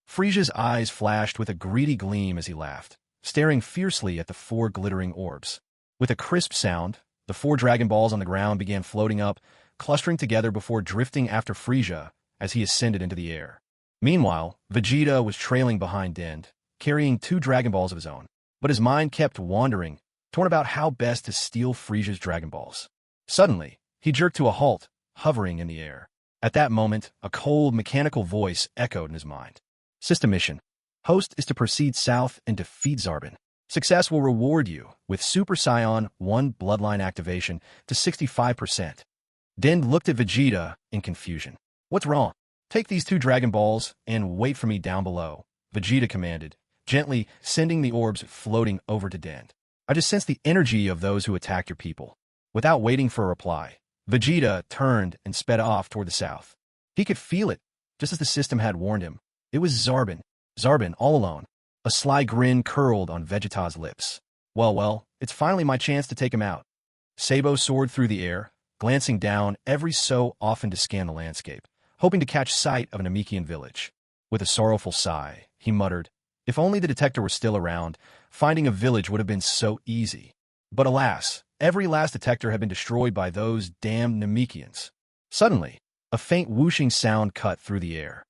Frieza's eyes flashed with a greedy gleam as he laughed, staring fiercely at the 4 glittering orbs. With a crisp sound, the 4 Dragon Balls on the ground began floating up, clustering together before drifting after Frieza as he ascended into the air. Meanwhile, Vegeta was trailing behind Din, carrying 2 Dragon Balls of his own. But his mind kept wandering, torn about how best to steal Frieza's Dragon Balls. Suddenly, he jerked to a halt, hovering in the air. At that moment, a cold, mechanical voice echoed in his mind. System mission. Host is to proceed south and defeat Zarbon. Success will reward you with Super Saiyan 1 bloodline activation to 65%. Din looked at Vegeta in confusion. What's wrong? Take these 2 Dragon Balls and wait for me down below, Vegeta commanded, gently sending the orbs floating over to Din. I just sense the energy of those who attack your people. Without waiting for a reply, Vegeta turned and sped off toward the south. He could feel it, just as the system had warned him. It was Zarbon. Zarbon all alone. A sly grin curled on Vegeta's lips. Well, it's finally my chance to take him out. Sabo soared through the air, glancing down every so often to scan the landscape, hoping to catch sight of an Namekian village. With a sorrowful sigh, he muttered, if only the detector were still around, finding a village would have been so easy. But alas, every last detector had been destroyed by those damned Namekians. Suddenly, a faint whooshing sound cut through the air.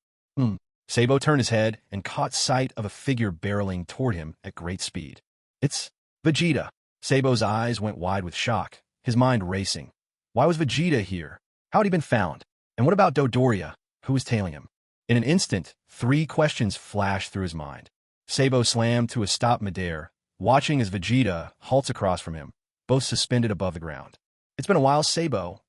Saibo turned his head and caught sight of a figure barreling toward him at great speed. It's Vegeta. Saibo's eyes went wide with shock, his mind racing. Why was Vegeta here? How had he been found? And what about Dodoria, who was tailing him? In an instant, 3 questions flashed through his mind. Saibo slammed to a stop midair, watching as Vegeta halts across from him, both suspended above the ground. It's been a while, Saibo.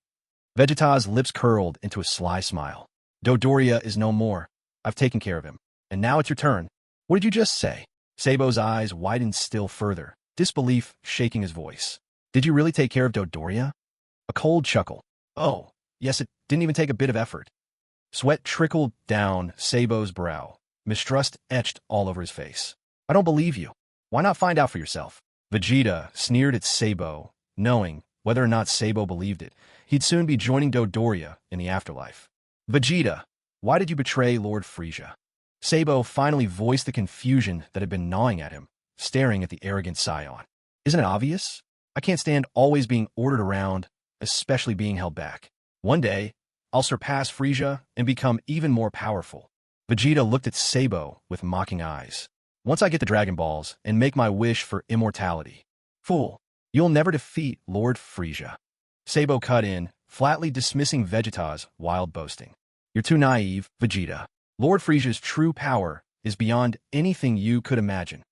Vegeta's lips curled into a sly smile. Dodoria is no more. I've taken care of him. And now it's your turn. What did you just say? Saibo's eyes widened still further, disbelief shaking his voice. Did you really take care of Dodoria? A cold chuckle. Oh, yes, it didn't even take a bit of effort. Sweat trickled down Saibo's brow. Mistrust etched all over his face. I don't believe you. Why not find out for yourself? Vegeta sneered at Saibo, knowing, whether or not Saibo believed it, he'd soon be joining Dodoria in the afterlife. Vegeta, why did you betray Lord Frieza? Saibo finally voiced the confusion that had been gnawing at him, staring at the arrogant Saiyan. Isn't it obvious? I can't stand always being ordered around, especially being held back. One day, I'll surpass Frieza and become even more powerful. Vegeta looked at Saibo with mocking eyes. Once I get the Dragon Balls and make my wish for immortality. Fool, you'll never defeat Lord Frieza. Saibo cut in, flatly dismissing Vegeta's wild boasting. You're too naive, Vegeta. Lord Frieza's true power is beyond anything you could imagine.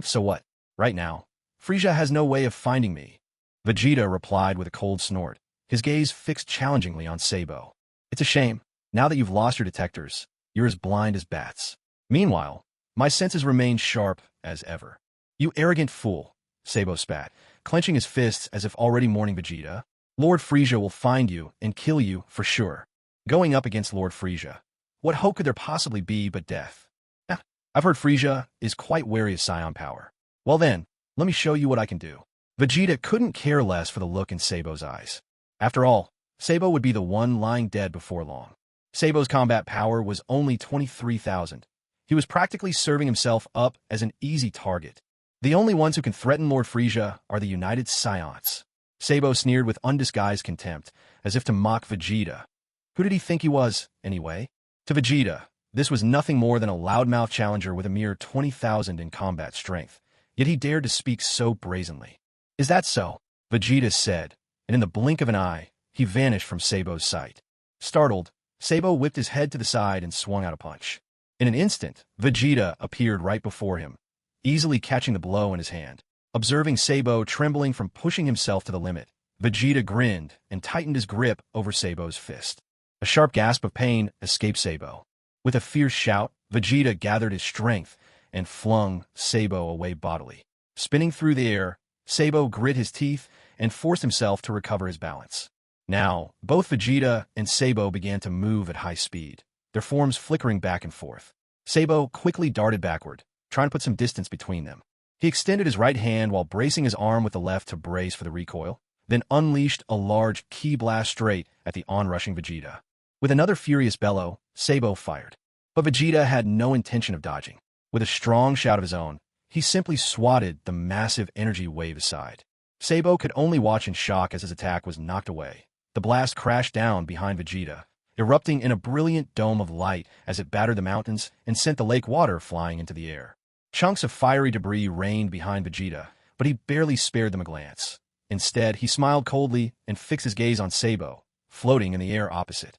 So what? Right now, Frieza has no way of finding me. Vegeta replied with a cold snort, his gaze fixed challengingly on Saibo. It's a shame. Now that you've lost your detectors, you're as blind as bats. Meanwhile, my senses remain sharp as ever. You arrogant fool, Saibo spat, clenching his fists as if already mourning Vegeta. Lord Frieza will find you and kill you for sure. Going up against Lord Frieza, what hope could there possibly be but death? I've heard Frieza is quite wary of Saiyan power. Well then, let me show you what I can do. Vegeta couldn't care less for the look in Saibo's eyes. After all, Saibo would be the one lying dead before long. Saibo's combat power was only 23,000. He was practically serving himself up as an easy target. The only ones who can threaten Lord Frieza are the United Saiyans. Saibo sneered with undisguised contempt, as if to mock Vegeta. Who did he think he was, anyway? To Vegeta, this was nothing more than a loudmouth challenger with a mere 20,000 in combat strength, yet he dared to speak so brazenly. Is that so? Vegeta said, and in the blink of an eye, he vanished from Saibo's sight. Startled, Saibo whipped his head to the side and swung out a punch. In an instant, Vegeta appeared right before him, easily catching the blow in his hand. Observing Saibo trembling from pushing himself to the limit, Vegeta grinned and tightened his grip over Saibo's fist. A sharp gasp of pain escaped Saibo. With a fierce shout, Vegeta gathered his strength and flung Saibo away bodily. Spinning through the air, Saibo grit his teeth and forced himself to recover his balance. Now, both Vegeta and Saibo began to move at high speed, their forms flickering back and forth. Saibo quickly darted backward, trying to put some distance between them. He extended his right hand while bracing his arm with the left to brace for the recoil, then unleashed a large ki blast straight at the onrushing Vegeta. With another furious bellow, Saibo fired. But Vegeta had no intention of dodging. With a strong shout of his own, he simply swatted the massive energy wave aside. Saibo could only watch in shock as his attack was knocked away. The blast crashed down behind Vegeta, erupting in a brilliant dome of light as it battered the mountains and sent the lake water flying into the air. Chunks of fiery debris rained behind Vegeta, but he barely spared them a glance. Instead, he smiled coldly and fixed his gaze on Saibo, floating in the air opposite.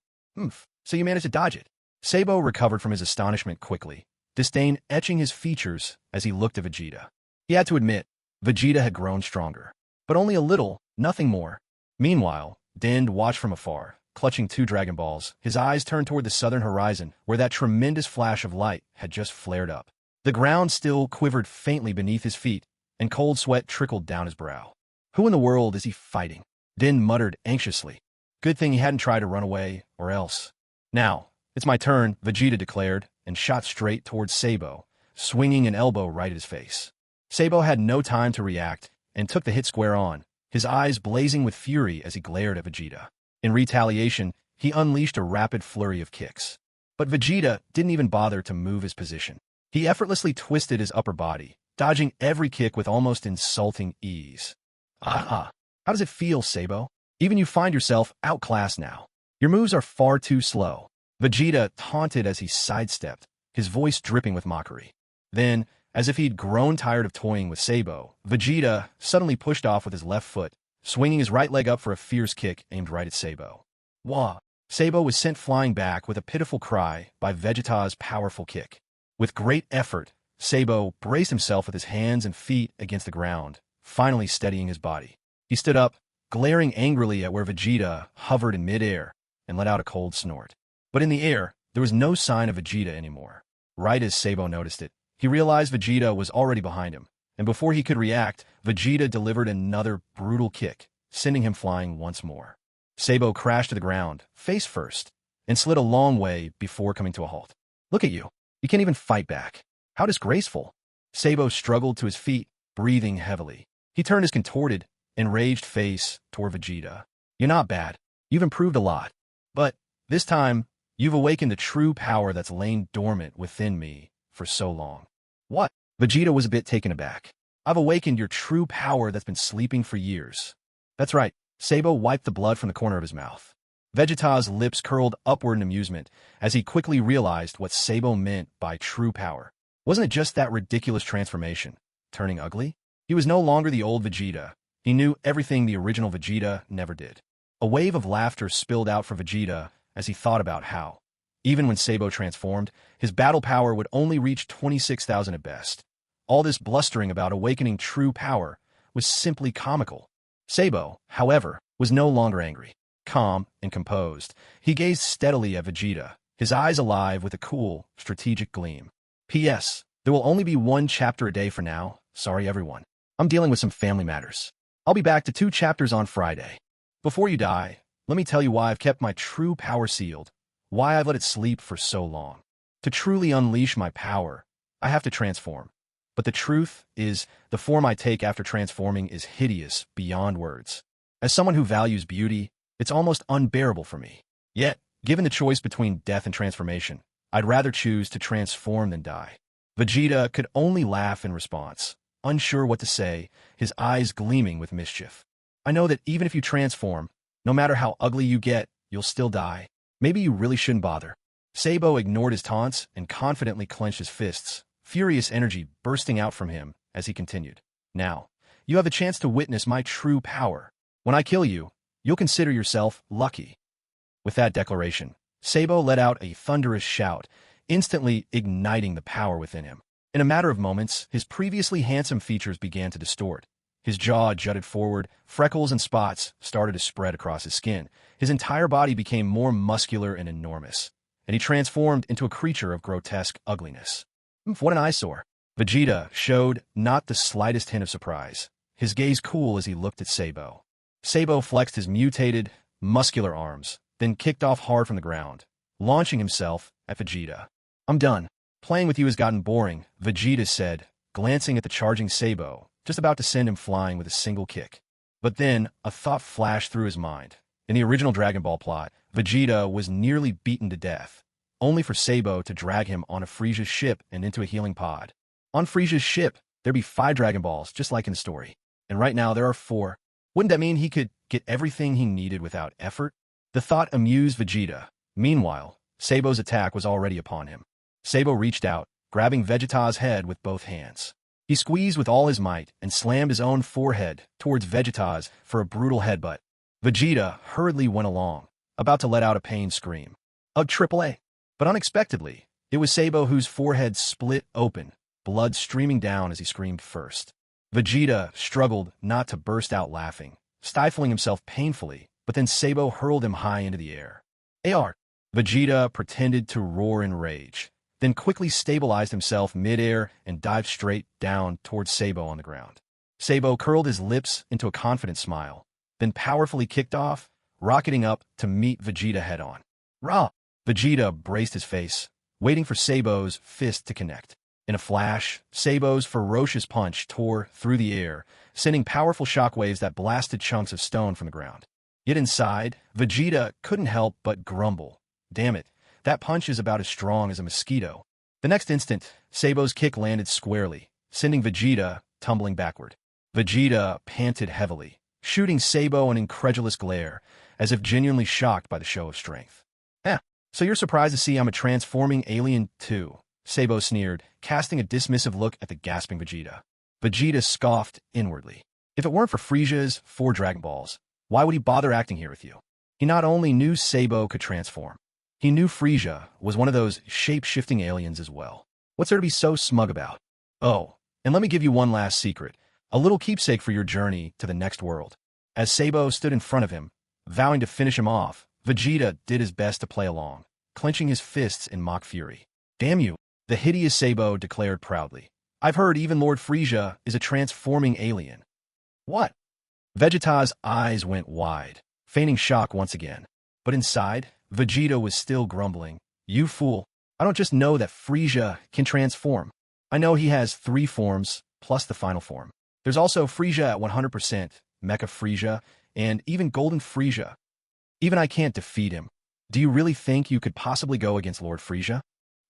So you managed to dodge it. Saibo recovered from his astonishment quickly, disdain etching his features as he looked at Vegeta. He had to admit, Vegeta had grown stronger. But only a little, nothing more. Meanwhile, Din watched from afar, clutching 2 Dragon Balls, his eyes turned toward the southern horizon, where that tremendous flash of light had just flared up. The ground still quivered faintly beneath his feet, and cold sweat trickled down his brow. Who in the world is he fighting? Din muttered anxiously. Good thing he hadn't tried to run away, or else. Now, it's my turn, Vegeta declared, and shot straight towards Saibo, swinging an elbow right at his face. Saibo had no time to react, and took the hit square on, his eyes blazing with fury as he glared at Vegeta. In retaliation, he unleashed a rapid flurry of kicks. But Vegeta didn't even bother to move his position. He effortlessly twisted his upper body, dodging every kick with almost insulting ease. How does it feel, Saibo? Even you find yourself outclassed now. Your moves are far too slow. Vegeta taunted as he sidestepped, his voice dripping with mockery. Then, as if he'd grown tired of toying with Sabo, Vegeta suddenly pushed off with his left foot, swinging his right leg up for a fierce kick aimed right at Sabo. Wah! Sabo was sent flying back with a pitiful cry by Vegeta's powerful kick. With great effort, Sabo braced himself with his hands and feet against the ground, finally steadying his body. He stood up, glaring angrily at where Vegeta hovered in midair, and let out a cold snort. But in the air, there was no sign of Vegeta anymore. Right as Sabo noticed it, he realized Vegeta was already behind him, and before he could react, Vegeta delivered another brutal kick, sending him flying once more. Sabo crashed to the ground, face first, and slid a long way before coming to a halt. Look at you. You can't even fight back. How disgraceful. Sabo struggled to his feet, breathing heavily. He turned his contorted, enraged face toward Vegeta. You're not bad. You've improved a lot. But this time, you've awakened the true power that's lain dormant within me for so long. What? Vegeta was a bit taken aback. I've awakened your true power that's been sleeping for years. That's right. Sabo wiped the blood from the corner of his mouth. Vegeta's lips curled upward in amusement as he quickly realized what Sabo meant by true power. Wasn't it just that ridiculous transformation, turning ugly? He was no longer the old Vegeta. He knew everything the original Vegeta never did. A wave of laughter spilled out from Vegeta as he thought about how, even when Sabo transformed, his battle power would only reach 26,000 at best. All this blustering about awakening true power was simply comical. Sabo, however, was no longer angry. Calm and composed, he gazed steadily at Vegeta, his eyes alive with a cool, strategic gleam. P.S. There will only be one chapter a day for now. Sorry, everyone. I'm dealing with some family matters. I'll be back to 2 chapters on Friday. Before you die, let me tell you why I've kept my true power sealed, why I've let it sleep for so long. To truly unleash my power, I have to transform. But the truth is, the form I take after transforming is hideous beyond words. As someone who values beauty, it's almost unbearable for me. Yet, given the choice between death and transformation, I'd rather choose to transform than die. Vegeta could only laugh in response, unsure what to say, his eyes gleaming with mischief. I know that even if you transform, no matter how ugly you get, you'll still die. Maybe you really shouldn't bother. Sabo ignored his taunts and confidently clenched his fists, furious energy bursting out from him as he continued. Now, you have a chance to witness my true power. When I kill you, you'll consider yourself lucky. With that declaration, Sabo let out a thunderous shout, instantly igniting the power within him. In a matter of moments, his previously handsome features began to distort. His jaw jutted forward, freckles and spots started to spread across his skin. His entire body became more muscular and enormous, and he transformed into a creature of grotesque ugliness. What an eyesore! Vegeta showed not the slightest hint of surprise, his gaze cool as he looked at Sabo. Sabo flexed his mutated, muscular arms, then kicked off hard from the ground, launching himself at Vegeta. I'm done. Playing with you has gotten boring, Vegeta said, glancing at the charging Sabo, just about to send him flying with a single kick. But then, a thought flashed through his mind. In the original Dragon Ball plot, Vegeta was nearly beaten to death, only for Sabo to drag him on a Frieza's ship and into a healing pod. On Frieza's ship, there'd be 5 Dragon Balls, just like in the story. And right now there are 4. Wouldn't that mean he could get everything he needed without effort? The thought amused Vegeta. Meanwhile, Sabo's attack was already upon him. Sabo reached out, grabbing Vegeta's head with both hands. He squeezed with all his might and slammed his own forehead towards Vegeta's for a brutal headbutt. Vegeta hurriedly went along, about to let out a pained scream. Ugh, AAA. But unexpectedly, it was Sabo whose forehead split open, blood streaming down as he screamed first. Vegeta struggled not to burst out laughing, stifling himself painfully, but then Sabo hurled him high into the air. AR! Vegeta pretended to roar in rage, then quickly stabilized himself midair and dived straight down towards Sabo on the ground. Sabo curled his lips into a confident smile, then powerfully kicked off, rocketing up to meet Vegeta head-on. Rah! Vegeta braced his face, waiting for Sabo's fist to connect. In a flash, Sabo's ferocious punch tore through the air, sending powerful shockwaves that blasted chunks of stone from the ground. Yet inside, Vegeta couldn't help but grumble. Damn it, that punch is about as strong as a mosquito. The next instant, Sabo's kick landed squarely, sending Vegeta tumbling backward. Vegeta panted heavily, shooting Sabo an incredulous glare, as if genuinely shocked by the show of strength. So you're surprised to see I'm a transforming alien too. Sabo sneered, casting a dismissive look at the gasping Vegeta. Vegeta scoffed inwardly. If it weren't for Frieza's 4 Dragon Balls, why would he bother acting here with you? He not only knew Sabo could transform, he knew Frieza was one of those shape-shifting aliens as well. What's there to be so smug about? Oh, and let me give you one last secret, a little keepsake for your journey to the next world. As Sabo stood in front of him, vowing to finish him off, Vegeta did his best to play along, clenching his fists in mock fury. Damn you, the hideous Sabo declared proudly. I've heard even Lord Frieza is a transforming alien. What? Vegeta's eyes went wide, feigning shock once again. But inside, Vegeta was still grumbling. You fool, I don't just know that Frieza can transform. I know he has 3 forms, plus the final form. There's also Frieza at 100%, Mecha Frieza, and even Golden Frieza. Even I can't defeat him. Do you really think you could possibly go against Lord Frieza?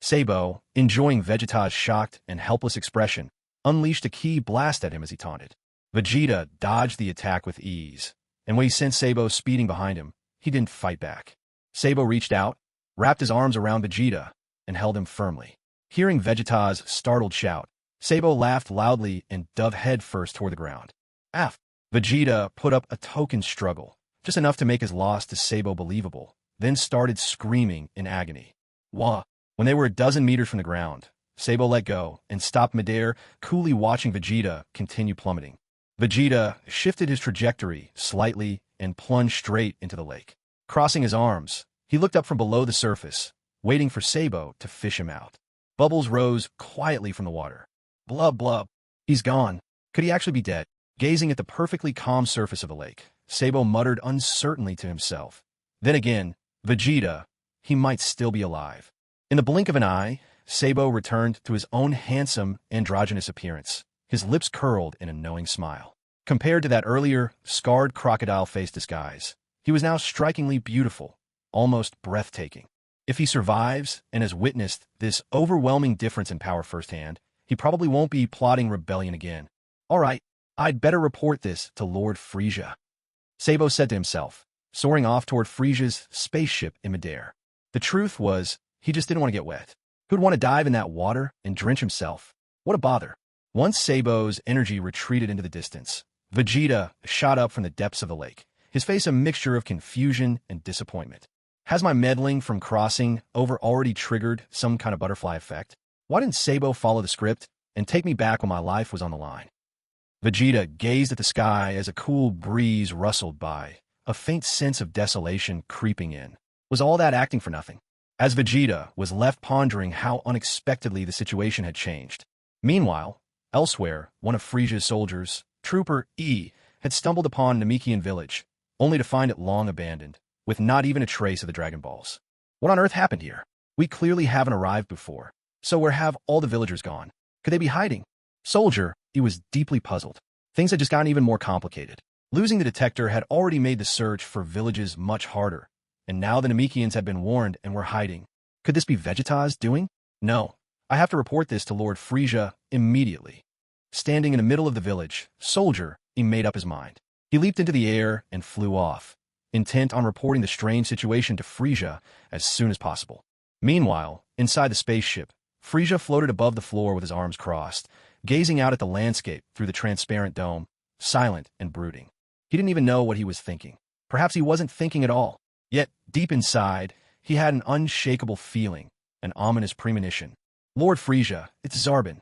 Sabo, enjoying Vegeta's shocked and helpless expression, unleashed a ki blast at him as he taunted. Vegeta dodged the attack with ease, and when he sent Sabo speeding behind him, he didn't fight back. Sabo reached out, wrapped his arms around Vegeta, and held him firmly. Hearing Vegeta's startled shout, Sabo laughed loudly and dove headfirst toward the ground. Af! Vegeta put up a token struggle, just enough to make his loss to Sabo believable, then started screaming in agony. Wah! When they were a dozen meters from the ground, Sabo let go and stopped midair, coolly watching Vegeta continue plummeting. Vegeta shifted his trajectory slightly and plunged straight into the lake. Crossing his arms, he looked up from below the surface, waiting for Sabo to fish him out. Bubbles rose quietly from the water. Blub blub. He's gone. Could he actually be dead? Gazing at the perfectly calm surface of the lake, Sabo muttered uncertainly to himself. Then again, Vegeta, he might still be alive. In the blink of an eye, Sabo returned to his own handsome, androgynous appearance, his lips curled in a knowing smile. Compared to that earlier, scarred crocodile-faced disguise, he was now strikingly beautiful, almost breathtaking. If he survives and has witnessed this overwhelming difference in power firsthand, he probably won't be plotting rebellion again. All right, I'd better report this to Lord Frieza, Sabo said to himself, soaring off toward Frieza's spaceship in midair. The truth was, he just didn't want to get wet. Who'd want to dive in that water and drench himself? What a bother. Once Sabo's energy retreated into the distance, Vegeta shot up from the depths of the lake, his face a mixture of confusion and disappointment. Has my meddling from crossing over already triggered some kind of butterfly effect? Why didn't Sabo follow the script and take me back when my life was on the line? Vegeta gazed at the sky as a cool breeze rustled by, a faint sense of desolation creeping in. Was all that acting for nothing? As Vegeta was left pondering how unexpectedly the situation had changed. Meanwhile, elsewhere, one of Frieza's soldiers, Trooper E, had stumbled upon Namekian village, only to find it long abandoned, with not even a trace of the Dragon Balls. What on earth happened here? We clearly haven't arrived before. So where have all the villagers gone? Could they be hiding? Soldier, he was deeply puzzled. Things had just gotten even more complicated. Losing the detector had already made the search for villages much harder, and now the Namekians had been warned and were hiding. Could this be Vegeta's doing? No. I have to report this to Lord Frieza immediately. Standing in the middle of the village, Soldier, he made up his mind. He leaped into the air and flew off, intent on reporting the strange situation to Frieza as soon as possible. Meanwhile, inside the spaceship, Frieza floated above the floor with his arms crossed, gazing out at the landscape through the transparent dome, silent and brooding. He didn't even know what he was thinking. Perhaps he wasn't thinking at all. Yet, deep inside, he had an unshakable feeling, an ominous premonition. Lord Frieza, it's Zarbon.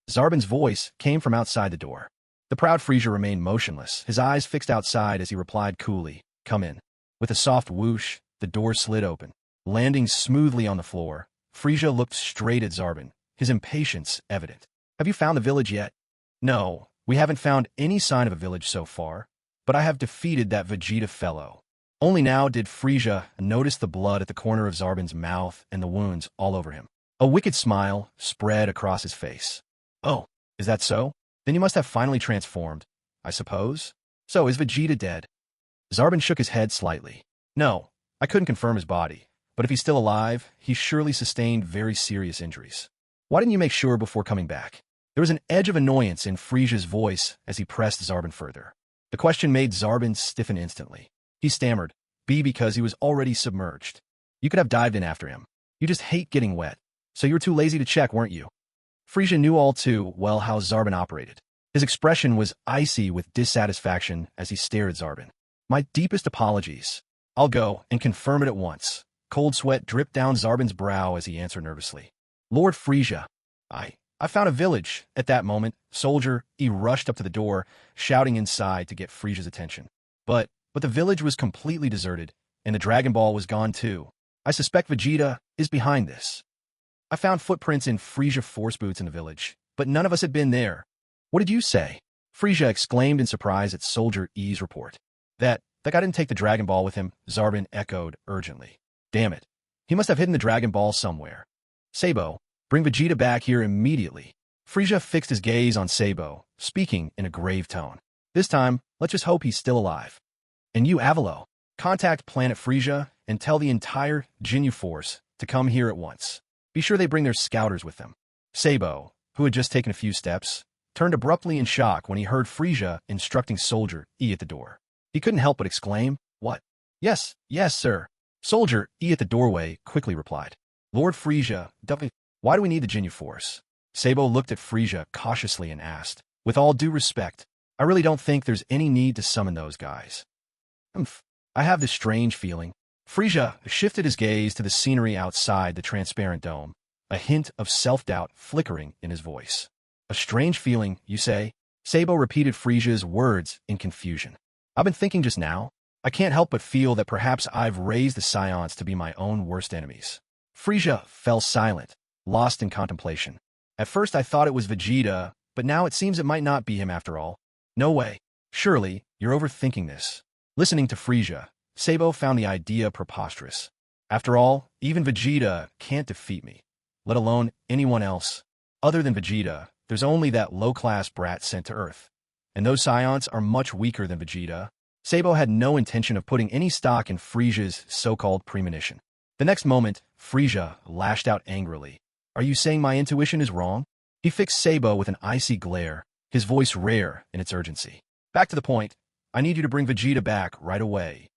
Zarbon's voice came from outside the door. The proud Frieza remained motionless, his eyes fixed outside as he replied coolly, "Come in." With a soft whoosh, the door slid open. Landing smoothly on the floor, Frieza looked straight at Zarbon, his impatience evident. "Have you found the village yet?" "No, we haven't found any sign of a village so far, but I have defeated that Vegeta fellow." Only now did Frieza notice the blood at the corner of Zarbon's mouth and the wounds all over him. A wicked smile spread across his face. "Oh, is that so? Then you must have finally transformed, I suppose? So, is Vegeta dead?" Zarbon shook his head slightly. "No, I couldn't confirm his body, but if he's still alive, he surely sustained very serious injuries. Why didn't you make sure before coming back?" There was an edge of annoyance in Frieza's voice as he pressed Zarbon further. The question made Zarbon stiffen instantly. He stammered, because he was already submerged. "You could have dived in after him. You just hate getting wet." So you were too lazy to check, weren't you? Frieza knew all too well how Zarbon operated. His expression was icy with dissatisfaction as he stared at Zarbon. My deepest apologies. I'll go and confirm it at once. Cold sweat dripped down Zarbon's brow as he answered nervously. Lord Frieza, I found a village. At that moment, Soldier E rushed up to the door, shouting inside to get Frieza's attention. But the village was completely deserted, and the Dragon Ball was gone too. I suspect Vegeta is behind this. I found footprints in Frieza force boots in the village, but none of us had been there. What did you say? Frieza exclaimed in surprise at Soldier E's report. That guy didn't take the Dragon Ball with him, Zarbon echoed urgently. Damn it. He must have hidden the Dragon Ball somewhere. Sabo, bring Vegeta back here immediately. Frieza fixed his gaze on Sabo, speaking in a grave tone. This time, let's just hope he's still alive. And you, Avalo, contact Planet Frieza and tell the entire Ginyu Force to come here at once. Be sure they bring their scouters with them. Sabo, who had just taken a few steps, turned abruptly in shock when he heard Frieza instructing Soldier E at the door. He couldn't help but exclaim, What? Yes, sir. Soldier E at the doorway quickly replied. Lord Frieza, why do we need the Ginyu Force? Sabo looked at Frieza cautiously and asked, With all due respect, I really don't think there's any need to summon those guys. I have this strange feeling. Frieza shifted his gaze to the scenery outside the transparent dome, a hint of self-doubt flickering in his voice. A strange feeling, you say? Sabo repeated Frieza's words in confusion. I've been thinking just now. I can't help but feel that perhaps I've raised the Saiyans to be my own worst enemies. Frieza fell silent, lost in contemplation. At first I thought it was Vegeta, but now it seems it might not be him after all. No way. Surely, you're overthinking this. Listening to Frieza, Sabo found the idea preposterous. After all, even Vegeta can't defeat me, let alone anyone else. Other than Vegeta, there's only that low-class brat sent to Earth. And those Saiyans are much weaker than Vegeta. Sabo had no intention of putting any stock in Frieza's so-called premonition. The next moment, Frieza lashed out angrily. Are you saying my intuition is wrong? He fixed Sabo with an icy glare, his voice rare in its urgency. Back to the point. I need you to bring Vegeta back right away.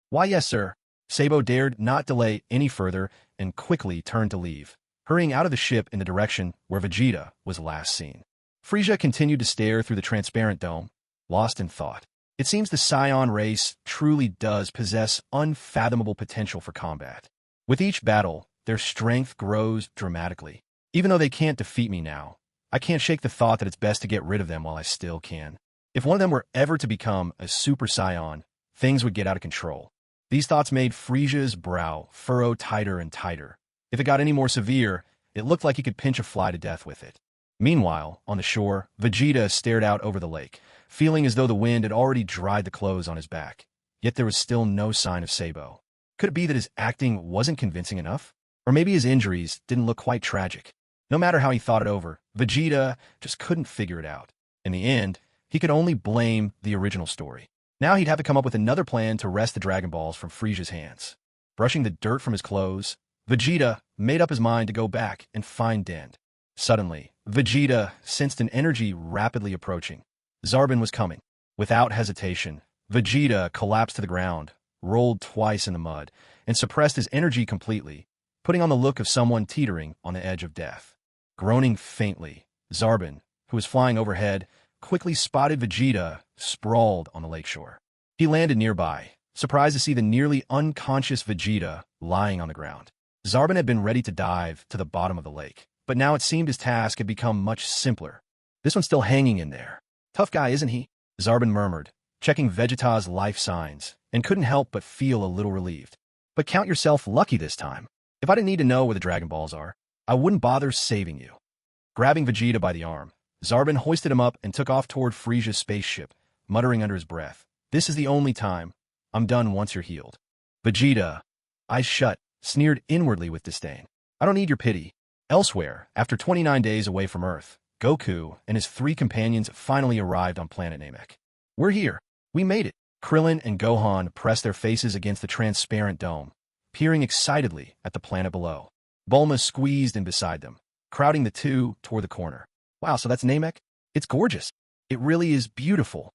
Why, yes, sir. Sabo dared not delay any further and quickly turned to leave, hurrying out of the ship in the direction where Vegeta was last seen. Frieza continued to stare through the transparent dome, lost in thought. It seems the Saiyan race truly does possess unfathomable potential for combat. With each battle, their strength grows dramatically. Even though they can't defeat me now, I can't shake the thought that it's best to get rid of them while I still can. If one of them were ever to become a Super Saiyan, things would get out of control. These thoughts made Frieza's brow furrow tighter and tighter. If it got any more severe, it looked like he could pinch a fly to death with it. Meanwhile, on the shore, Vegeta stared out over the lake, feeling as though the wind had already dried the clothes on his back. Yet there was still no sign of Sabo. Could it be that his acting wasn't convincing enough? Or maybe his injuries didn't look quite tragic. No matter how he thought it over, Vegeta just couldn't figure it out. In the end, he could only blame the original story. Now he'd have to come up with another plan to wrest the Dragon Balls from Frieza's hands. Brushing the dirt from his clothes, Vegeta made up his mind to go back and find Den. Suddenly, Vegeta sensed an energy rapidly approaching. Zarbon was coming. Without hesitation, Vegeta collapsed to the ground, rolled twice in the mud, and suppressed his energy completely, putting on the look of someone teetering on the edge of death. Groaning faintly, Zarbon, who was flying overhead, quickly spotted Vegeta sprawled on the lakeshore. He landed nearby, surprised to see the nearly unconscious Vegeta lying on the ground. Zarbon had been ready to dive to the bottom of the lake, but now it seemed his task had become much simpler. This one's still hanging in there. Tough guy, isn't he? Zarbon murmured, checking Vegeta's life signs, and couldn't help but feel a little relieved. But count yourself lucky this time. If I didn't need to know where the Dragon Balls are, I wouldn't bother saving you. Grabbing Vegeta by the arm, Zarbon hoisted him up and took off toward Frieza's spaceship, muttering under his breath, This is the only time. I'm done once you're healed. Vegeta, eyes shut, sneered inwardly with disdain. I don't need your pity. Elsewhere, after 29 days away from Earth, Goku and his 3 companions finally arrived on planet Namek. We're here. We made it. Krillin and Gohan pressed their faces against the transparent dome, peering excitedly at the planet below. Bulma squeezed in beside them, crowding the two toward the corner. Wow, so that's Namek? It's gorgeous. It really is beautiful.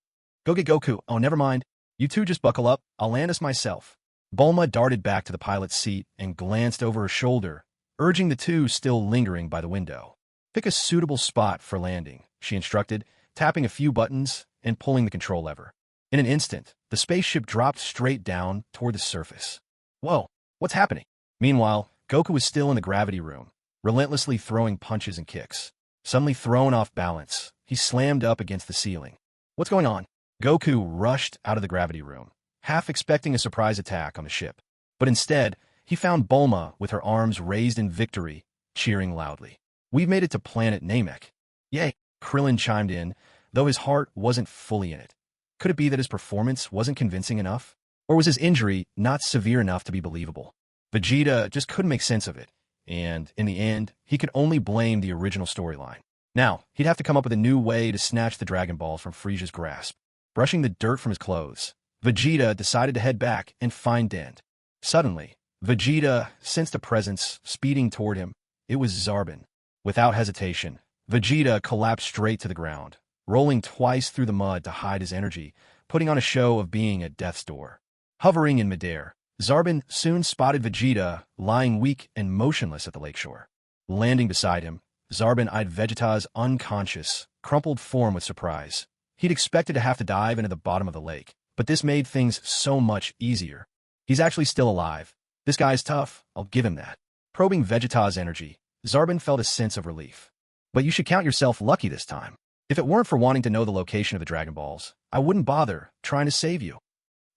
Go get Goku. Oh, never mind. You two just buckle up. I'll land us myself. Bulma darted back to the pilot's seat and glanced over her shoulder urging the two still lingering by the window. Pick a suitable spot for landing, she instructed, tapping a few buttons and pulling the control lever. In an instant, the spaceship dropped straight down toward the surface. Whoa, what's happening? Meanwhile, Goku was still in the gravity room, relentlessly throwing punches and kicks. Suddenly thrown off balance, he slammed up against the ceiling. What's going on? Goku rushed out of the gravity room, half expecting a surprise attack on the ship. But instead, he found Bulma with her arms raised in victory, cheering loudly. We've made it to planet Namek. Yay, Krillin chimed in, though his heart wasn't fully in it. Could it be that his performance wasn't convincing enough? Or was his injury not severe enough to be believable? Vegeta just couldn't make sense of it, and in the end, he could only blame the original storyline. Now, he'd have to come up with a new way to snatch the Dragon Balls from Frieza's grasp. Brushing the dirt from his clothes, Vegeta decided to head back and find Dent. Suddenly, Vegeta sensed a presence speeding toward him. It was Zarbon. Without hesitation, Vegeta collapsed straight to the ground, rolling twice through the mud to hide his energy, putting on a show of being at death's door. Hovering in midair, Zarbon soon spotted Vegeta lying weak and motionless at the lakeshore. Landing beside him, Zarbon eyed Vegeta's unconscious, crumpled form with surprise. He'd expected to have to dive into the bottom of the lake, but this made things so much easier. He's actually still alive. This guy's tough, I'll give him that. Probing Vegeta's energy, Zarbon felt a sense of relief. But you should count yourself lucky this time. If it weren't for wanting to know the location of the Dragon Balls, I wouldn't bother trying to save you.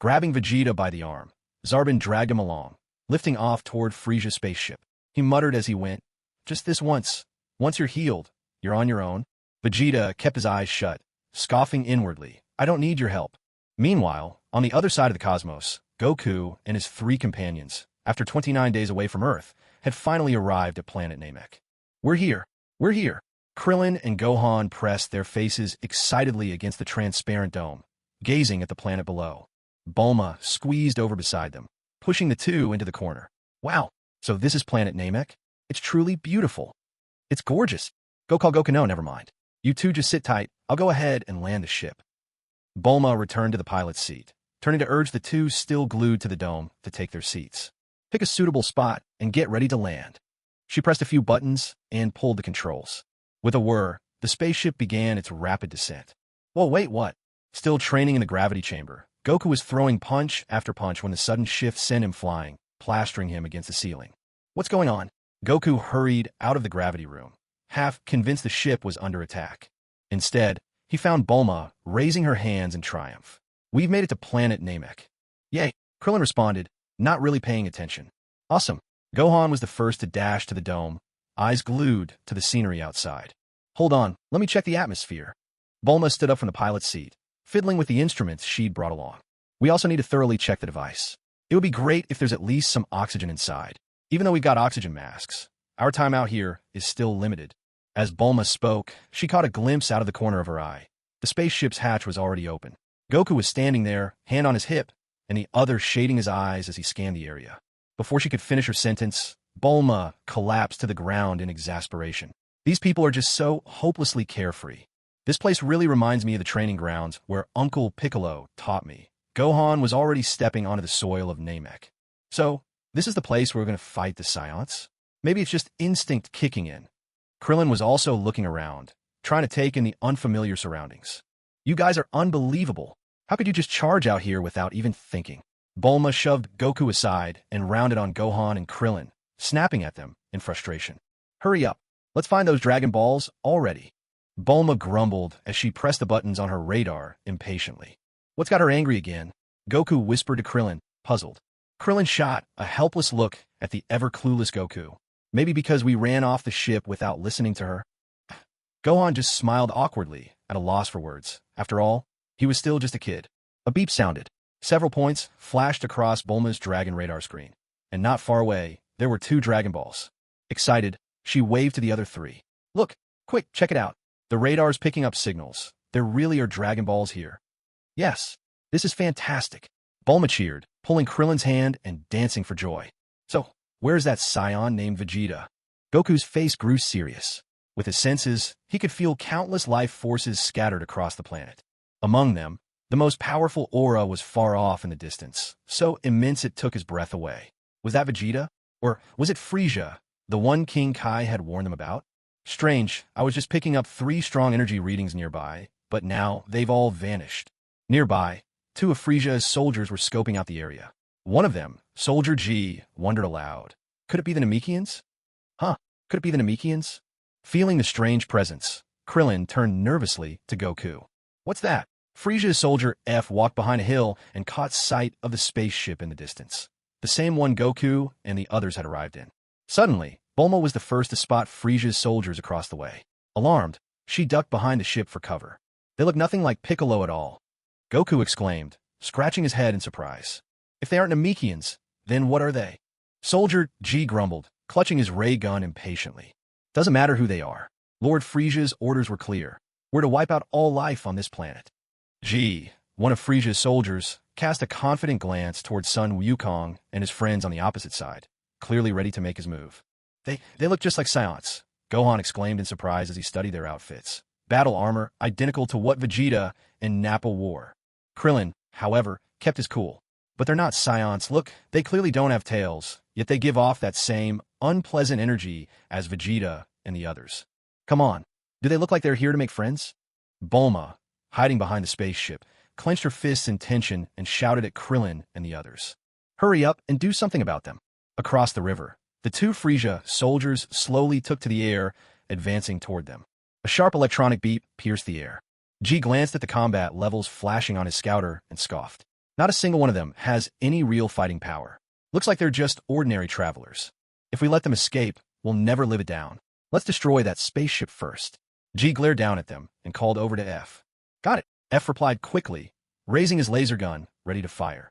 Grabbing Vegeta by the arm, Zarbon dragged him along, lifting off toward Frieza's spaceship. He muttered as he went, "Just this once. Once you're healed, you're on your own." Vegeta kept his eyes shut, scoffing inwardly, "I don't need your help." Meanwhile, on the other side of the cosmos, Goku and his 3 companions, after 29 days away from Earth, had finally arrived at planet Namek. We're here. We're here." Krillin and Gohan pressed their faces excitedly against the transparent dome, gazing at the planet below. Bulma squeezed over beside them, pushing the two into the corner. "Wow, so this is planet Namek? It's truly beautiful. It's gorgeous. Go call Goku. No, never mind. You two just sit tight. I'll go ahead and land the ship." Bulma returned to the pilot's seat, turning to urge the two still glued to the dome to take their seats. "Pick a suitable spot and get ready to land." She pressed a few buttons and pulled the controls. With a whir, the spaceship began its rapid descent. Whoa, wait, what? Still training in the gravity chamber, Goku was throwing punch after punch when the sudden shift sent him flying, plastering him against the ceiling. What's going on? Goku hurried out of the gravity room, half convinced the ship was under attack. Instead, he found Bulma raising her hands in triumph. "We've made it to planet Namek." "Yay," Krillin responded, not really paying attention. "Awesome." Gohan was the first to dash to the dome, eyes glued to the scenery outside. "Hold on, let me check the atmosphere." Bulma stood up from the pilot's seat, fiddling with the instruments she'd brought along. "We also need to thoroughly check the device. It would be great if there's at least some oxygen inside. Even though we've got oxygen masks, our time out here is still limited." As Bulma spoke, she caught a glimpse out of the corner of her eye. The spaceship's hatch was already open. Goku was standing there, hand on his hip, and the other shading his eyes as he scanned the area. Before she could finish her sentence, Bulma collapsed to the ground in exasperation. "These people are just so hopelessly carefree. This place really reminds me of the training grounds where Uncle Piccolo taught me." Gohan was already stepping onto the soil of Namek. "So, this is the place where we're going to fight the Saiyans? Maybe it's just instinct kicking in." Krillin was also looking around, trying to take in the unfamiliar surroundings. "You guys are unbelievable. How could you just charge out here without even thinking?" Bulma shoved Goku aside and rounded on Gohan and Krillin, snapping at them in frustration. "Hurry up. Let's find those Dragon Balls already." Bulma grumbled as she pressed the buttons on her radar impatiently. "What's got her angry again?" Goku whispered to Krillin, puzzled. Krillin shot a helpless look at the ever-clueless Goku. "Maybe because we ran off the ship without listening to her?" Gohan just smiled awkwardly, at a loss for words. After all, he was still just a kid. A beep sounded. Several points flashed across Bulma's dragon radar screen, and not far away, there were 2 Dragon Balls. Excited, she waved to the other 3. "Look, quick, check it out. The radar's picking up signals. There really are Dragon Balls here." "Yes, this is fantastic." Bulma cheered, pulling Krillin's hand and dancing for joy. "So, where's that Saiyan named Vegeta?" Goku's face grew serious. With his senses, he could feel countless life forces scattered across the planet. Among them, the most powerful aura was far off in the distance, so immense it took his breath away. Was that Vegeta? Or was it Frieza, The one King Kai had warned them about? Strange, I was just picking up 3 strong energy readings nearby, but now they've all vanished. Nearby, 2 of Frieza's soldiers were scoping out the area. One of them, Soldier G, wondered aloud. Could it be the Namekians? Could it be the Namekians? Feeling the strange presence, Krillin turned nervously to Goku. What's that? Frieza's Soldier F walked behind a hill and caught sight of the spaceship in the distance. The same one Goku and the others had arrived in. Suddenly, Bulma was the first to spot Frieza's soldiers across the way. Alarmed, she ducked behind the ship for cover. They look nothing like Piccolo at all. Goku exclaimed, scratching his head in surprise. If they aren't Namekians, then what are they? Soldier G grumbled, clutching his ray gun impatiently. Doesn't matter who they are. Lord Frieza's orders were clear. We're to wipe out all life on this planet. G, one of Frieza's soldiers, cast a confident glance towards Sun Wukong and his friends on the opposite side, clearly ready to make his move. They look just like Saiyans, Gohan exclaimed in surprise as he studied their outfits. Battle armor identical to what Vegeta and Nappa wore. Krillin, however, kept his cool. But they're not Saiyans. Look, they clearly don't have tails, yet they give off that same unpleasant energy as Vegeta and the others. Come on, do they look like they're here to make friends? Bulma, hiding behind the spaceship, clenched her fists in tension and shouted at Krillin and the others. Hurry up and do something about them. Across the river, the 2 Frieza soldiers slowly took to the air, advancing toward them. A sharp electronic beep pierced the air. G glanced at the combat levels flashing on his scouter and scoffed. Not a single one of them has any real fighting power. Looks like they're just ordinary travelers. If we let them escape, we'll never live it down. Let's destroy that spaceship first. G glared down at them and called over to F. Got it, F replied quickly, raising his laser gun, ready to fire.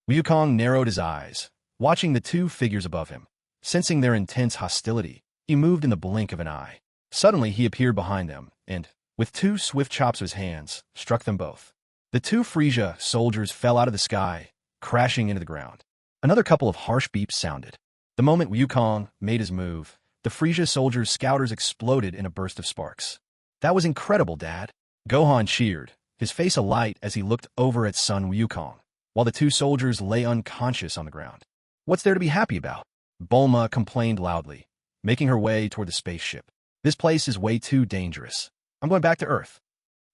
Wukong narrowed his eyes, watching the 2 figures above him. Sensing their intense hostility, he moved in the blink of an eye. Suddenly he appeared behind them and, with 2 swift chops of his hands, struck them both. The 2 Frieza soldiers fell out of the sky, crashing into the ground. Another couple of harsh beeps sounded. The moment Wukong made his move, the Frieza soldiers' scouters exploded in a burst of sparks. That was incredible, Dad. Gohan cheered, his face alight as he looked over at Sun Wukong, while the 2 soldiers lay unconscious on the ground. What's there to be happy about? Bulma complained loudly, making her way toward the spaceship. This place is way too dangerous. I'm going back to Earth.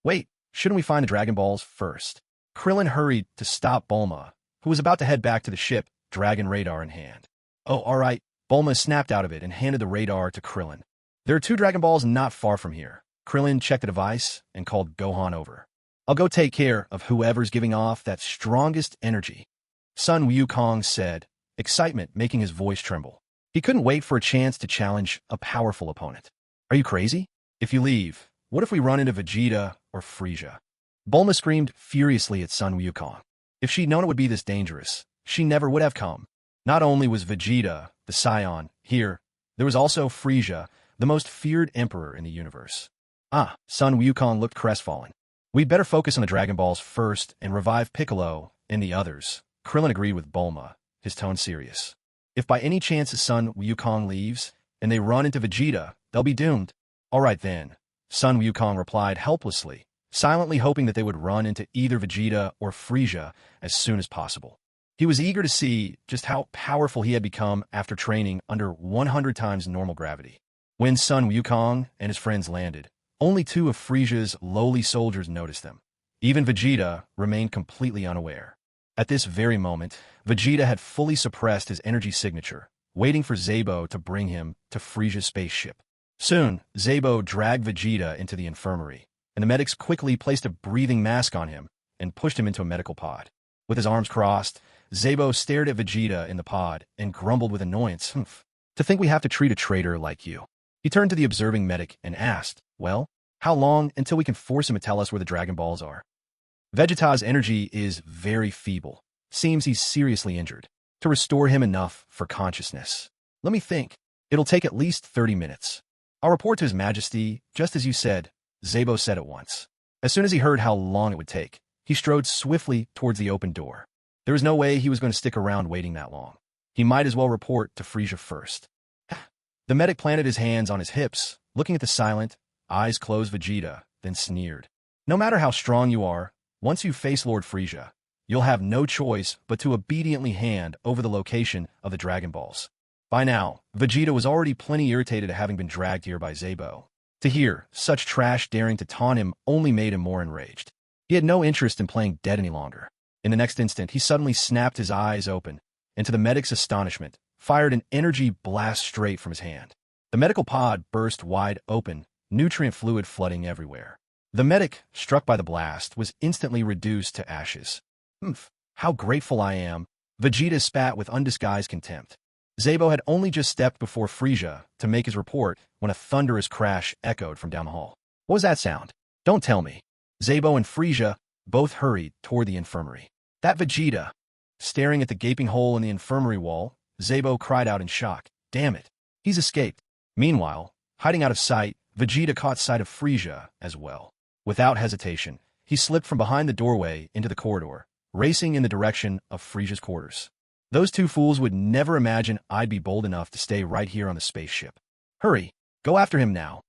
Wait. Shouldn't we find the Dragon Balls first? Krillin hurried to stop Bulma, who was about to head back to the ship, Dragon Radar in hand. Oh, all right. Bulma snapped out of it and handed the radar to Krillin. There are 2 Dragon Balls not far from here. Krillin checked the device and called Gohan over. I'll go take care of whoever's giving off that strongest energy. Sun Wukong said, excitement making his voice tremble. He couldn't wait for a chance to challenge a powerful opponent. Are you crazy? If you leave, what if we run into Vegeta or Frieza? Bulma screamed furiously at Sun Wukong. If she'd known it would be this dangerous, she never would have come. Not only was Vegeta, the Saiyan, here, there was also Frieza, the most feared emperor in the universe. Sun Wukong looked crestfallen. We'd better focus on the Dragon Balls first and revive Piccolo and the others. Krillin agreed with Bulma, his tone serious. If by any chance Sun Wukong leaves and they run into Vegeta, they'll be doomed. All right then. Sun Wukong replied helplessly, silently hoping that they would run into either Vegeta or Frieza as soon as possible. He was eager to see just how powerful he had become after training under 100 times normal gravity. When Sun Wukong and his friends landed, only 2 of Frieza's lowly soldiers noticed them. Even Vegeta remained completely unaware. At this very moment, Vegeta had fully suppressed his energy signature, waiting for Zabo to bring him to Frieza's spaceship. Soon, Zabo dragged Vegeta into the infirmary, and the medics quickly placed a breathing mask on him and pushed him into a medical pod. With his arms crossed, Zabo stared at Vegeta in the pod and grumbled with annoyance. To think we have to treat a traitor like you. He turned to the observing medic and asked, well, how long until we can force him to tell us where the Dragon Balls are? Vegeta's energy is very feeble. Seems he's seriously injured. To restore him enough for consciousness. Let me think. It'll take at least 30 minutes. I'll report to His Majesty, just as you said, Zabo said at once. As soon as he heard how long it would take, he strode swiftly towards the open door. There was no way he was going to stick around waiting that long. He might as well report to Frieza first. The medic planted his hands on his hips, looking at the silent, eyes-closed Vegeta, then sneered. No matter how strong you are, once you face Lord Frieza, you'll have no choice but to obediently hand over the location of the Dragon Balls. By now, Vegeta was already plenty irritated at having been dragged here by Zabo. To hear such trash daring to taunt him only made him more enraged. He had no interest in playing dead any longer. In the next instant, he suddenly snapped his eyes open, and to the medic's astonishment, fired an energy blast straight from his hand. The medical pod burst wide open, nutrient fluid flooding everywhere. The medic, struck by the blast, was instantly reduced to ashes. Humph, how grateful I am, Vegeta spat with undisguised contempt. Zabo had only just stepped before Frieza to make his report when a thunderous crash echoed from down the hall. What was that sound? Don't tell me. Zabo and Frieza both hurried toward the infirmary. That Vegeta! Staring at the gaping hole in the infirmary wall, Zabo cried out in shock. Damn it, he's escaped. Meanwhile, hiding out of sight, Vegeta caught sight of Frieza as well. Without hesitation, he slipped from behind the doorway into the corridor, racing in the direction of Frieza's quarters. Those two fools would never imagine I'd be bold enough to stay right here on the spaceship. Hurry, go after him now.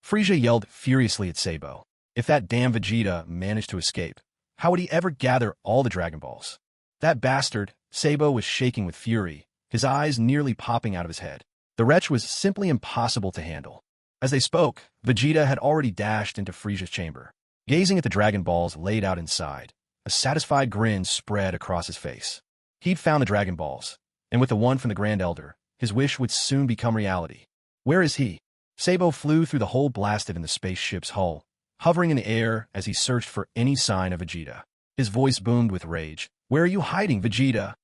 Frieza yelled furiously at Zabo. If that damn Vegeta managed to escape, how would he ever gather all the Dragon Balls? That bastard, Zabo was shaking with fury, his eyes nearly popping out of his head. The wretch was simply impossible to handle. As they spoke, Vegeta had already dashed into Frieza's chamber. Gazing at the Dragon Balls laid out inside, a satisfied grin spread across his face. He'd found the Dragon Balls, and with the one from the Grand Elder, his wish would soon become reality. Where is he? Zabo flew through the hole blasted in the spaceship's hull, hovering in the air as he searched for any sign of Vegeta. His voice boomed with rage. Where are you hiding, Vegeta?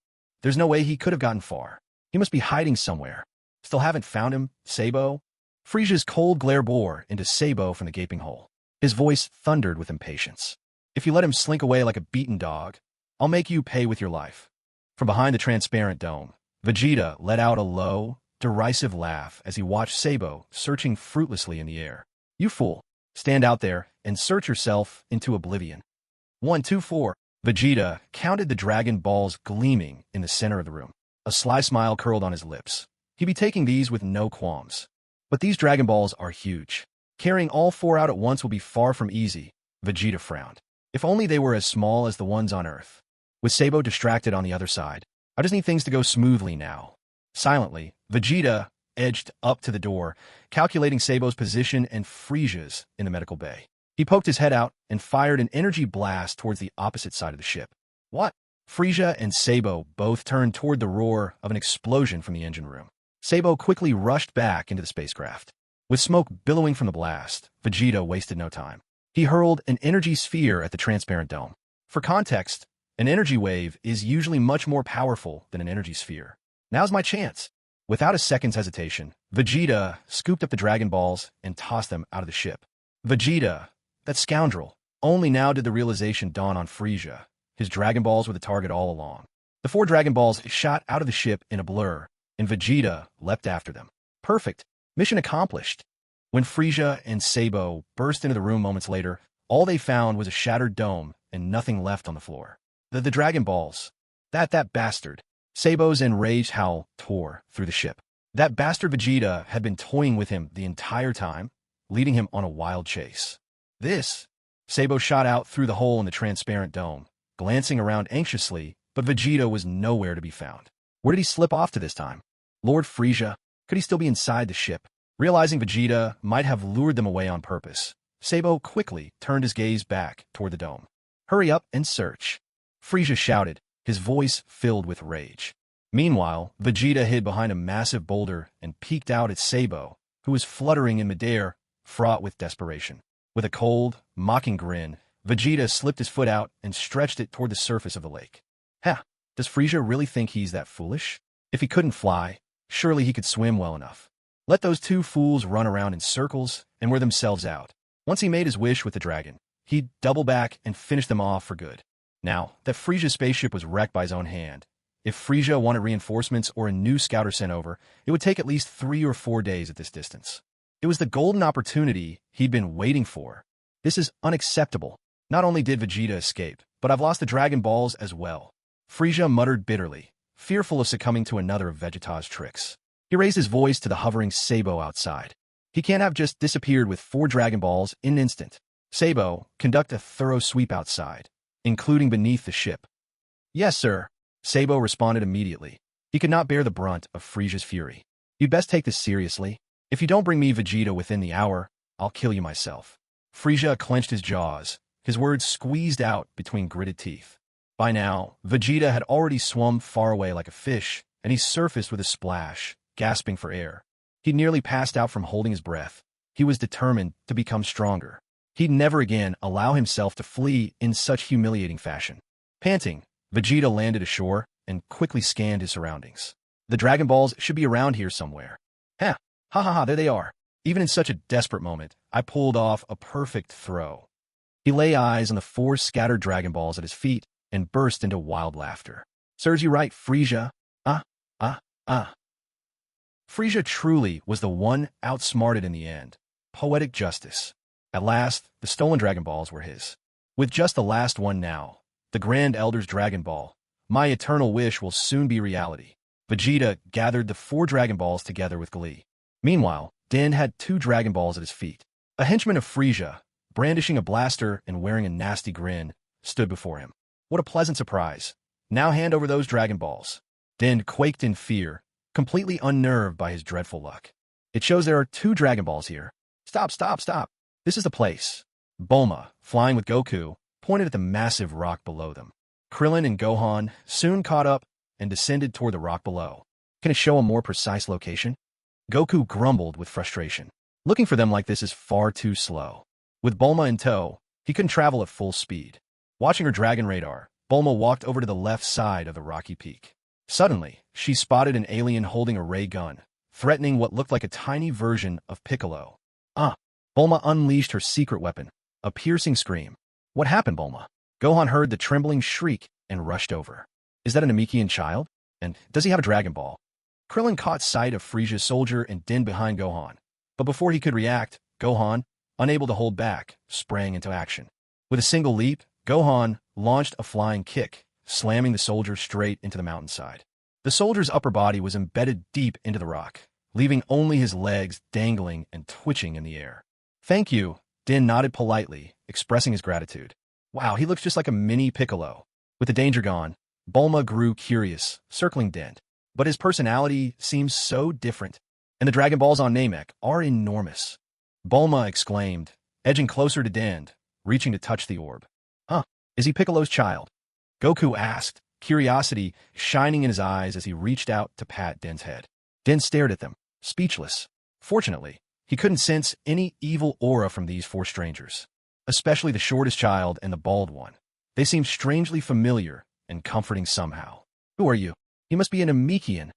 There's no way he could have gotten far. He must be hiding somewhere. Still haven't found him, Zabo? Frieza's cold glare bore into Zabo from the gaping hole. His voice thundered with impatience. If you let him slink away like a beaten dog, I'll make you pay with your life. From behind the transparent dome, Vegeta let out a low, derisive laugh as he watched Zabo searching fruitlessly in the air. You fool, stand out there and search yourself into oblivion. 1, 2, 4. Vegeta counted the Dragon Balls gleaming in the center of the room. A sly smile curled on his lips. He'd be taking these with no qualms. But these Dragon Balls are huge. Carrying all 4 out at once will be far from easy, Vegeta frowned. If only they were as small as the ones on Earth. With Zabo distracted on the other side, I just need things to go smoothly now. Silently, Vegeta edged up to the door, calculating Sabo's position and Frieza's in the medical bay. He poked his head out and fired an energy blast towards the opposite side of the ship. What? Frieza and Zabo both turned toward the roar of an explosion from the engine room. Zabo quickly rushed back into the spacecraft. With smoke billowing from the blast, Vegeta wasted no time. He hurled an energy sphere at the transparent dome. For context, an energy wave is usually much more powerful than an energy sphere. Now's my chance. Without a second's hesitation, Vegeta scooped up the Dragon Balls and tossed them out of the ship. Vegeta, that scoundrel. Only now did the realization dawn on Frieza. His Dragon Balls were the target all along. The 4 Dragon Balls shot out of the ship in a blur, and Vegeta leapt after them. Perfect. Mission accomplished. When Frieza and Zabo burst into the room moments later, all they found was a shattered dome and nothing left on the floor. The Dragon Balls. That bastard. Sabo's enraged howl tore through the ship. That bastard Vegeta had been toying with him the entire time, leading him on a wild chase. This. Zabo shot out through the hole in the transparent dome, glancing around anxiously, but Vegeta was nowhere to be found. Where did he slip off to this time? Lord Frieza? Could he still be inside the ship? Realizing Vegeta might have lured them away on purpose, Zabo quickly turned his gaze back toward the dome. Hurry up and search. Frieza shouted, his voice filled with rage. Meanwhile, Vegeta hid behind a massive boulder and peeked out at Zabo, who was fluttering in midair, fraught with desperation. With a cold, mocking grin, Vegeta slipped his foot out and stretched it toward the surface of the lake. Does Frieza really think he's that foolish? If he couldn't fly, surely he could swim well enough. Let those two fools run around in circles and wear themselves out. Once he made his wish with the dragon, he'd double back and finish them off for good. Now, that Frieza's spaceship was wrecked by his own hand. If Frieza wanted reinforcements or a new scouter sent over, it would take at least 3 or 4 days at this distance. It was the golden opportunity he'd been waiting for. This is unacceptable. Not only did Vegeta escape, but I've lost the Dragon Balls as well. Frieza muttered bitterly, fearful of succumbing to another of Vegeta's tricks. He raised his voice to the hovering Zabo outside. He can't have just disappeared with 4 Dragon Balls in an instant. Zabo, conduct a thorough sweep outside, including beneath the ship. Yes, sir. Zabo responded immediately. He could not bear the brunt of Frieza's fury. "You'd best take this seriously. If you don't bring me Vegeta within the hour, I'll kill you myself." Frieza clenched his jaws, his words squeezed out between gritted teeth. By now, Vegeta had already swum far away like a fish, and he surfaced with a splash, gasping for air. He nearly passed out from holding his breath. He was determined to become stronger. He'd never again allow himself to flee in such humiliating fashion. Panting, Vegeta landed ashore and quickly scanned his surroundings. The Dragon Balls should be around here somewhere. Ha ha ha, there they are. Even in such a desperate moment, I pulled off a perfect throw. He lay eyes on the 4 scattered Dragon Balls at his feet and burst into wild laughter. "Serves you right, Frieza. Ah, ah, ah." Frieza truly was the one outsmarted in the end. Poetic justice. At last, the stolen Dragon Balls were his. With just the last one now, the Grand Elder's Dragon Ball, my eternal wish will soon be reality. Vegeta gathered the 4 Dragon Balls together with glee. Meanwhile, Din had 2 Dragon Balls at his feet. A henchman of Frieza, brandishing a blaster and wearing a nasty grin, stood before him. What a pleasant surprise. "Now hand over those Dragon Balls." Din quaked in fear, completely unnerved by his dreadful luck. "It shows there are 2 Dragon Balls here." "Stop, stop, stop. This is the place." Bulma, flying with Goku, pointed at the massive rock below them. Krillin and Gohan soon caught up and descended toward the rock below. "Can it show a more precise location?" Goku grumbled with frustration. Looking for them like this is far too slow. With Bulma in tow, he couldn't travel at full speed. Watching her dragon radar, Bulma walked over to the left side of the rocky peak. Suddenly, she spotted an alien holding a ray gun, threatening what looked like a tiny version of Piccolo. "Ah!" Bulma unleashed her secret weapon, a piercing scream. "What happened, Bulma?" Gohan heard the trembling shriek and rushed over. "Is that a Namekian child? And does he have a Dragon Ball?" Krillin caught sight of Frieza's soldier and Din behind Gohan. But before he could react, Gohan, unable to hold back, sprang into action. With a single leap, Gohan launched a flying kick, slamming the soldier straight into the mountainside. The soldier's upper body was embedded deep into the rock, leaving only his legs dangling and twitching in the air. "Thank you," Din nodded politely, expressing his gratitude. "Wow, he looks just like a mini Piccolo." With the danger gone, Bulma grew curious, circling Din. But his personality seems so different, and the Dragon Balls on Namek are enormous. Bulma exclaimed, edging closer to Din, reaching to touch the orb. "Huh, is he Piccolo's child?" Goku asked, curiosity shining in his eyes as he reached out to pat Din's head. Din stared at them, speechless. Fortunately, he couldn't sense any evil aura from these 4 strangers, especially the shortest child and the bald one. They seemed strangely familiar and comforting somehow. "Who are you?" "He must be an Namekian."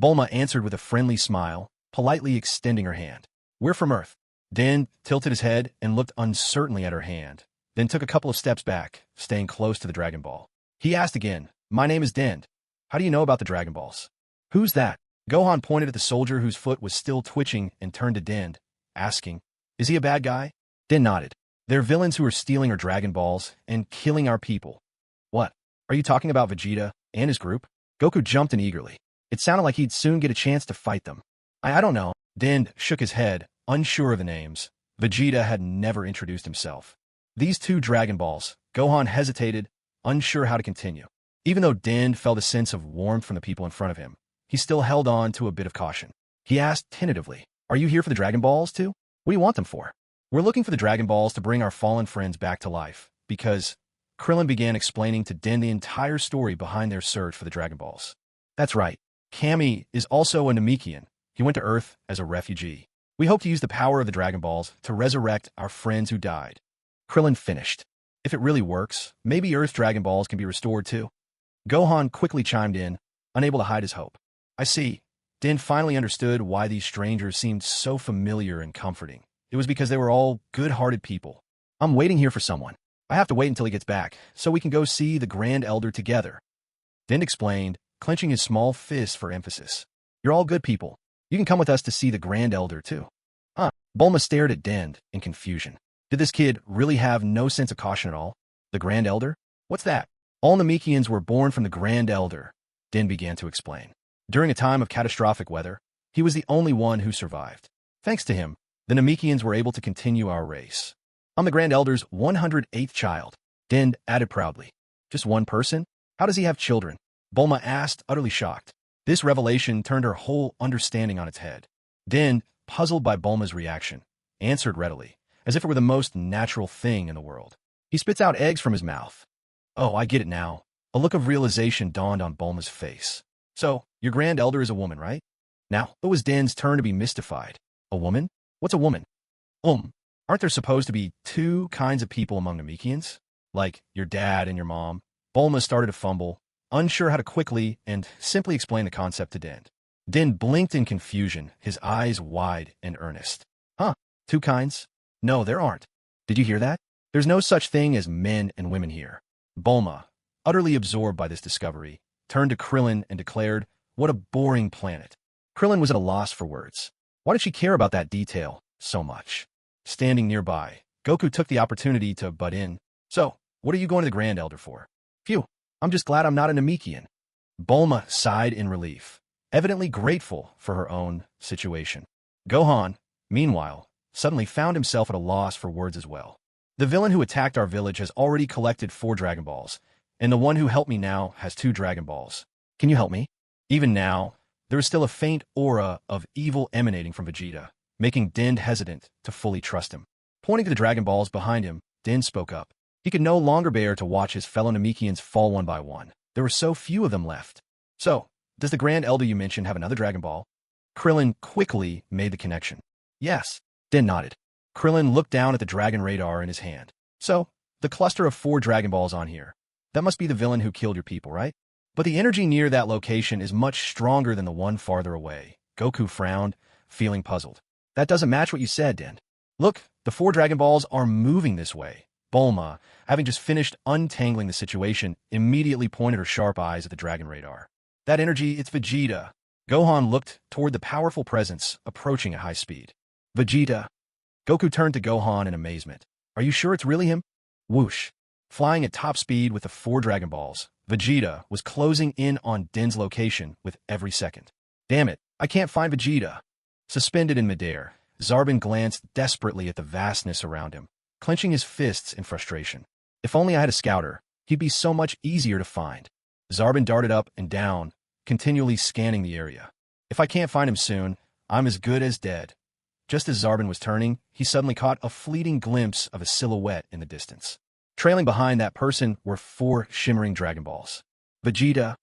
Bulma answered with a friendly smile, politely extending her hand. "We're from Earth." Din tilted his head and looked uncertainly at her hand, then took a couple of steps back, staying close to the Dragon Ball. He asked again, "My name is Din. How do you know about the Dragon Balls?" "Who's that?" Gohan pointed at the soldier whose foot was still twitching and turned to Din, asking, "Is he a bad guy?" Din nodded. "They're villains who are stealing our Dragon Balls and killing our people." "What? Are you talking about Vegeta and his group?" Goku jumped in eagerly. It sounded like he'd soon get a chance to fight them. I don't know." Din shook his head, unsure of the names. Vegeta had never introduced himself. These 2 Dragon Balls, Gohan hesitated, unsure how to continue. Even though Din felt a sense of warmth from the people in front of him, he still held on to a bit of caution. He asked tentatively, "Are you here for the Dragon Balls too? What do you want them for?" "We're looking for the Dragon Balls to bring our fallen friends back to life, because..." Krillin began explaining to Din the entire story behind their search for the Dragon Balls. "That's right. Kami is also a Namekian. He went to Earth as a refugee. We hope to use the power of the Dragon Balls to resurrect our friends who died." Krillin finished. "If it really works, maybe Earth's Dragon Balls can be restored too." Gohan quickly chimed in, unable to hide his hope. "I see." Din finally understood why these strangers seemed so familiar and comforting. It was because they were all good-hearted people. "I'm waiting here for someone. I have to wait until he gets back, so we can go see the Grand Elder together." Din explained, clenching his small fist for emphasis. "You're all good people. You can come with us to see the Grand Elder, too." "Huh?" Bulma stared at Din in confusion. Did this kid really have no sense of caution at all? The Grand Elder? What's that? "All Namekians were born from the Grand Elder," Din began to explain. "During a time of catastrophic weather, he was the only one who survived. Thanks to him, the Namekians were able to continue our race. I'm the Grand Elder's 108th child," Din added proudly. "Just one person? How does he have children?" Bulma asked, utterly shocked. This revelation turned her whole understanding on its head. Din, puzzled by Bulma's reaction, answered readily, as if it were the most natural thing in the world. He spits out eggs from his mouth. Oh, I get it now. A look of realization dawned on Bulma's face. So, your Grand Elder is a woman, right? Now, it was Din's turn to be mystified. A woman? What's a woman? Aren't there supposed to be two kinds of people among Namekians? Like your dad and your mom? Bulma started to fumble, unsure how to quickly and simply explain the concept to Din. Din blinked in confusion, his eyes wide and earnest. Huh? Two kinds? No, there aren't. Did you hear that? There's no such thing as men and women here. Bulma, utterly absorbed by this discovery, turned to Krillin and declared, "What a boring planet." Krillin was at a loss for words. Why did she care about that detail so much? Standing nearby, Goku took the opportunity to butt in. So, what are you going to the Grand Elder for? Phew, I'm just glad I'm not a Namekian. Bulma sighed in relief, evidently grateful for her own situation. Gohan, meanwhile, suddenly found himself at a loss for words as well. The villain who attacked our village has already collected 4 Dragon Balls, and the one who helped me now has 2 Dragon Balls. Can you help me? Even now, there is still a faint aura of evil emanating from Vegeta, making Din hesitant to fully trust him. Pointing to the Dragon Balls behind him, Din spoke up. He could no longer bear to watch his fellow Namekians fall one by one. There were so few of them left. So, does the Grand Elder you mentioned have another Dragon Ball? Krillin quickly made the connection. Yes. Din nodded. Krillin looked down at the Dragon Radar in his hand. So, the cluster of 4 Dragon Balls on here. That must be the villain who killed your people, right? But the energy near that location is much stronger than the one farther away. Goku frowned, feeling puzzled. That doesn't match what you said, Din. Look, the 4 Dragon Balls are moving this way. Bulma, having just finished untangling the situation, immediately pointed her sharp eyes at the Dragon Radar. That energy, it's Vegeta. Gohan looked toward the powerful presence approaching at high speed. Vegeta. Goku turned to Gohan in amazement. Are you sure it's really him? Whoosh. Flying at top speed with the 4 Dragon Balls, Vegeta was closing in on Din's location with every second. Damn it, I can't find Vegeta. Suspended in midair, Zarbon glanced desperately at the vastness around him, clenching his fists in frustration. If only I had a scouter, he'd be so much easier to find. Zarbon darted up and down, continually scanning the area. If I can't find him soon, I'm as good as dead. Just as Zarbon was turning, he suddenly caught a fleeting glimpse of a silhouette in the distance. Trailing behind that person were 4 shimmering Dragon Balls. Vegeta.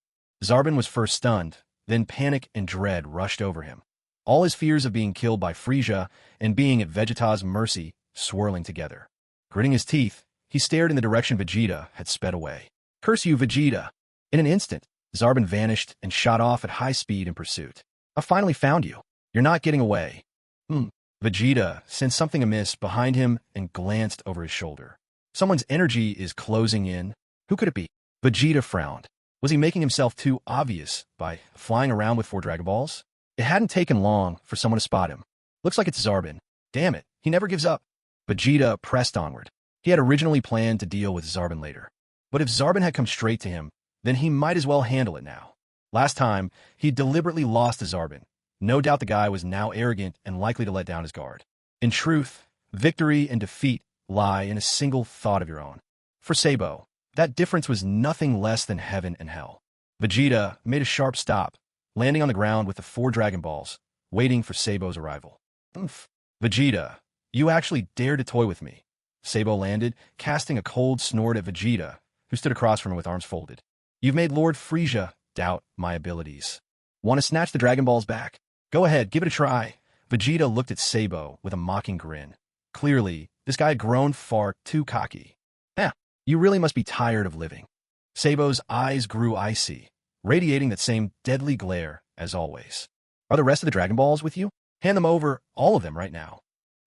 Zarbon was first stunned, then panic and dread rushed over him. All his fears of being killed by Frieza and being at Vegeta's mercy swirling together. Gritting his teeth, he stared in the direction Vegeta had sped away. Curse you, Vegeta! In an instant, Zarbon vanished and shot off at high speed in pursuit. I finally found you. You're not getting away. Vegeta sensed something amiss behind him and glanced over his shoulder. Someone's energy is closing in. Who could it be? Vegeta frowned. Was he making himself too obvious by flying around with 4 Dragon Balls? It hadn't taken long for someone to spot him. Looks like it's Zarbon. Damn it, he never gives up. Vegeta pressed onward. He had originally planned to deal with Zarbon later. But if Zarbon had come straight to him, then he might as well handle it now. Last time, he deliberately lost to Zarbon. No doubt the guy was now arrogant and likely to let down his guard. In truth, victory and defeat lie in a single thought of your own. For Sabo, that difference was nothing less than heaven and hell. Vegeta made a sharp stop, landing on the ground with the 4 Dragon Balls, waiting for Sabo's arrival. Vegeta, you actually dared to toy with me. Sabo landed, casting a cold snort at Vegeta, who stood across from him with arms folded. You've made Lord Frieza doubt my abilities. Want to snatch the Dragon Balls back? Go ahead, give it a try. Vegeta looked at Sabo with a mocking grin. Clearly, this guy had grown far too cocky. You really must be tired of living. Sabo's eyes grew icy, radiating that same deadly glare as always. Are the rest of the Dragon Balls with you? Hand them over, all of them right now.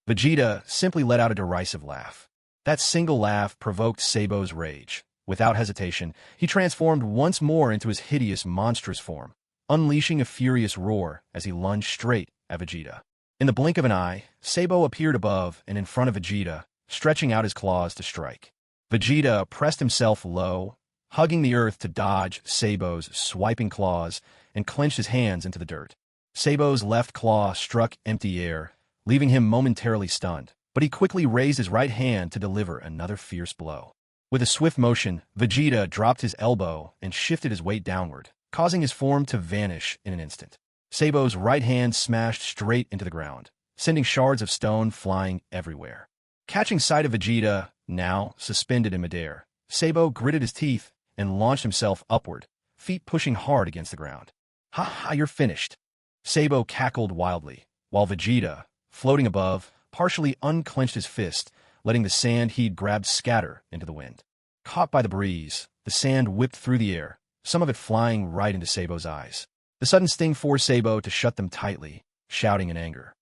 Vegeta simply let out a derisive laugh. That single laugh provoked Sabo's rage. Without hesitation, he transformed once more into his hideous, monstrous form, unleashing a furious roar as he lunged straight at Vegeta. In the blink of an eye, Sabo appeared above and in front of Vegeta, stretching out his claws to strike. Vegeta pressed himself low, hugging the earth to dodge Sabo's swiping claws, and clenched his hands into the dirt. Sabo's left claw struck empty air, leaving him momentarily stunned, but he quickly raised his right hand to deliver another fierce blow. With a swift motion, Vegeta dropped his elbow and shifted his weight downward, causing his form to vanish in an instant. Sabo's right hand smashed straight into the ground, sending shards of stone flying everywhere. Catching sight of Vegeta, now suspended in midair, Sabo gritted his teeth and launched himself upward, feet pushing hard against the ground. "Ha ha, you're finished." Sabo cackled wildly, while Vegeta, floating above, partially unclenched his fist, letting the sand he'd grabbed scatter into the wind. Caught by the breeze, the sand whipped through the air, some of it flying right into Sabo's eyes. The sudden sting forced Sabo to shut them tightly, shouting in anger.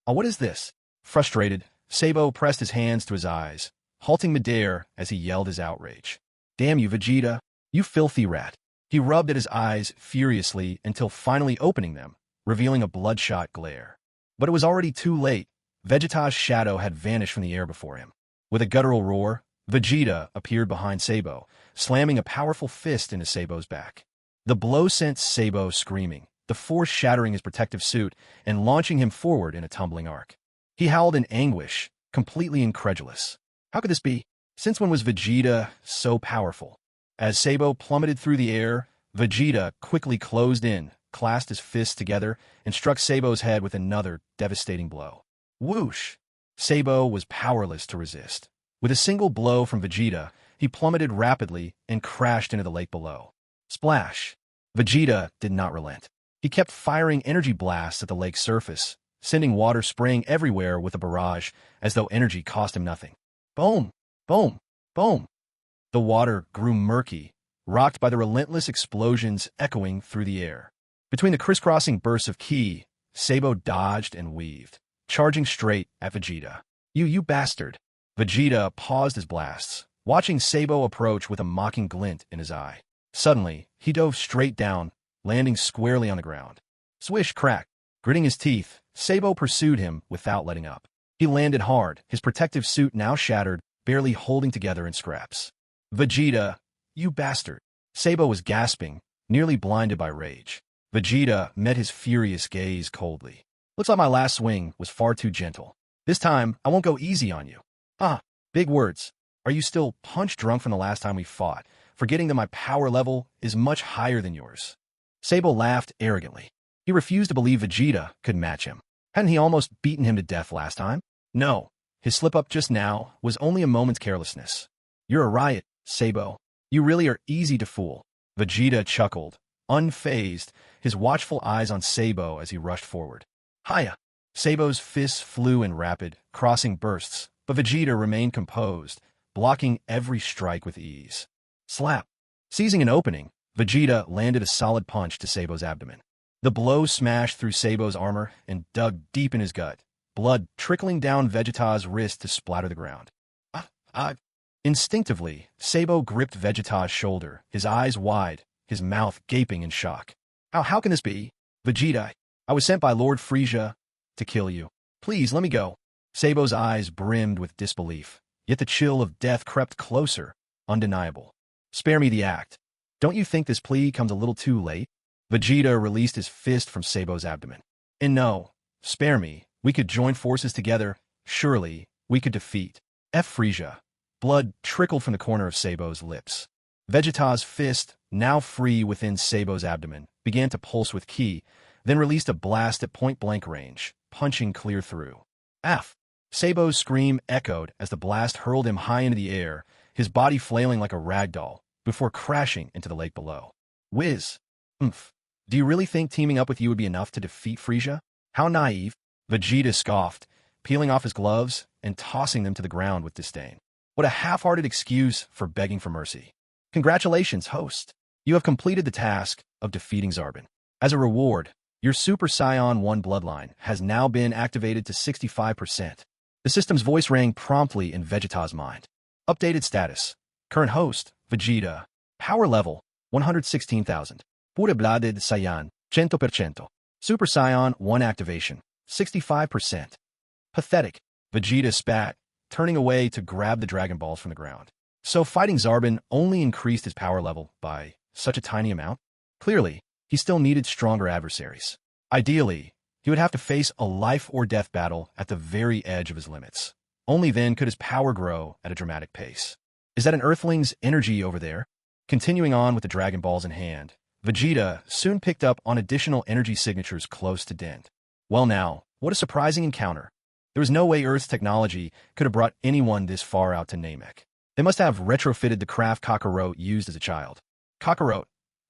What is this?" Frustrated, Sabo pressed his hands to his eyes, halting midair as he yelled his outrage. "Damn you, Vegeta! You filthy rat!" He rubbed at his eyes furiously until finally opening them, revealing a bloodshot glare. But it was already too late. Vegeta's shadow had vanished from the air before him. With a guttural roar, Vegeta appeared behind Sabo, slamming a powerful fist into Sabo's back. The blow sent Sabo screaming, the force shattering his protective suit and launching him forward in a tumbling arc. He howled in anguish, completely incredulous. How could this be? Since when was Vegeta so powerful? As Sabo plummeted through the air, Vegeta quickly closed in, clasped his fists together, and struck Sabo's head with another devastating blow. Whoosh! Sabo was powerless to resist. With a single blow from Vegeta, he plummeted rapidly and crashed into the lake below. Splash! Vegeta did not relent. He kept firing energy blasts at the lake's surface, sending water spraying everywhere with a barrage, as though energy cost him nothing. Boom! Boom! Boom! The water grew murky, rocked by the relentless explosions echoing through the air. Between the crisscrossing bursts of ki, Sabo dodged and weaved, charging straight at Vegeta. You bastard! Vegeta paused his blasts, watching Sabo approach with a mocking glint in his eye. Suddenly, he dove straight down, landing squarely on the ground. Swish, crack! Gritting his teeth, Sabo pursued him without letting up. He landed hard, his protective suit now shattered, barely holding together in scraps. Vegeta, you bastard! Sabo was gasping, nearly blinded by rage. Vegeta met his furious gaze coldly. "Looks like my last swing was far too gentle. This time, I won't go easy on you." Big words. Are you still punch-drunk from the last time we fought, forgetting that my power level is much higher than yours? Sabo laughed arrogantly. He refused to believe Vegeta could match him. Hadn't he almost beaten him to death last time? No, his slip-up just now was only a moment's carelessness. "You're a riot, Sabo. You really are easy to fool." Vegeta chuckled, unfazed, his watchful eyes on Sabo as he rushed forward. "Hiya!" Sabo's fists flew in rapid, crossing bursts, but Vegeta remained composed, blocking every strike with ease. Slap! Seizing an opening, Vegeta landed a solid punch to Sabo's abdomen. The blow smashed through Sabo's armor and dug deep in his gut, blood trickling down Vegeta's wrist to splatter the ground. Instinctively, Sabo gripped Vegeta's shoulder, his eyes wide, his mouth gaping in shock. How can this be? "Vegeta, I was sent by Lord Frieza to kill you. Please, let me go." Sabo's eyes brimmed with disbelief, yet the chill of death crept closer, undeniable. "Spare me the act. Don't you think this plea comes a little too late?" Vegeta released his fist from Sabo's abdomen. "And no, spare me. We could join forces together. Surely, we could defeat Frieza." Blood trickled from the corner of Sabo's lips. Vegeta's fist, now free within Sabo's abdomen, began to pulse with ki, then released a blast at point-blank range, punching clear through. Sabo's scream echoed as the blast hurled him high into the air, his body flailing like a rag doll, before crashing into the lake below. Whiz! Do you really think teaming up with you would be enough to defeat Frieza? How naive! Vegeta scoffed, peeling off his gloves and tossing them to the ground with disdain. What a half-hearted excuse for begging for mercy. Congratulations, host. You have completed the task of defeating Zarbon. As a reward, your Super Saiyan 1 bloodline has now been activated to 65%. The system's voice rang promptly in Vegeta's mind. Updated status. Current host, Vegeta. Power level, 116,000. Pure blooded Saiyan, 100%. Super Saiyan 1 activation, 65%. Pathetic. Vegeta spat, turning away to grab the Dragon Balls from the ground. So fighting Zarbon only increased his power level by such a tiny amount? Clearly, he still needed stronger adversaries. Ideally, he would have to face a life-or-death battle at the very edge of his limits. Only then could his power grow at a dramatic pace. Is that an Earthling's energy over there? Continuing on with the Dragon Balls in hand, Vegeta soon picked up on additional energy signatures close to Dend. Well now, what a surprising encounter. There was no way Earth's technology could have brought anyone this far out to Namek. They must have retrofitted the craft Kakarot used as a child. Kakarot,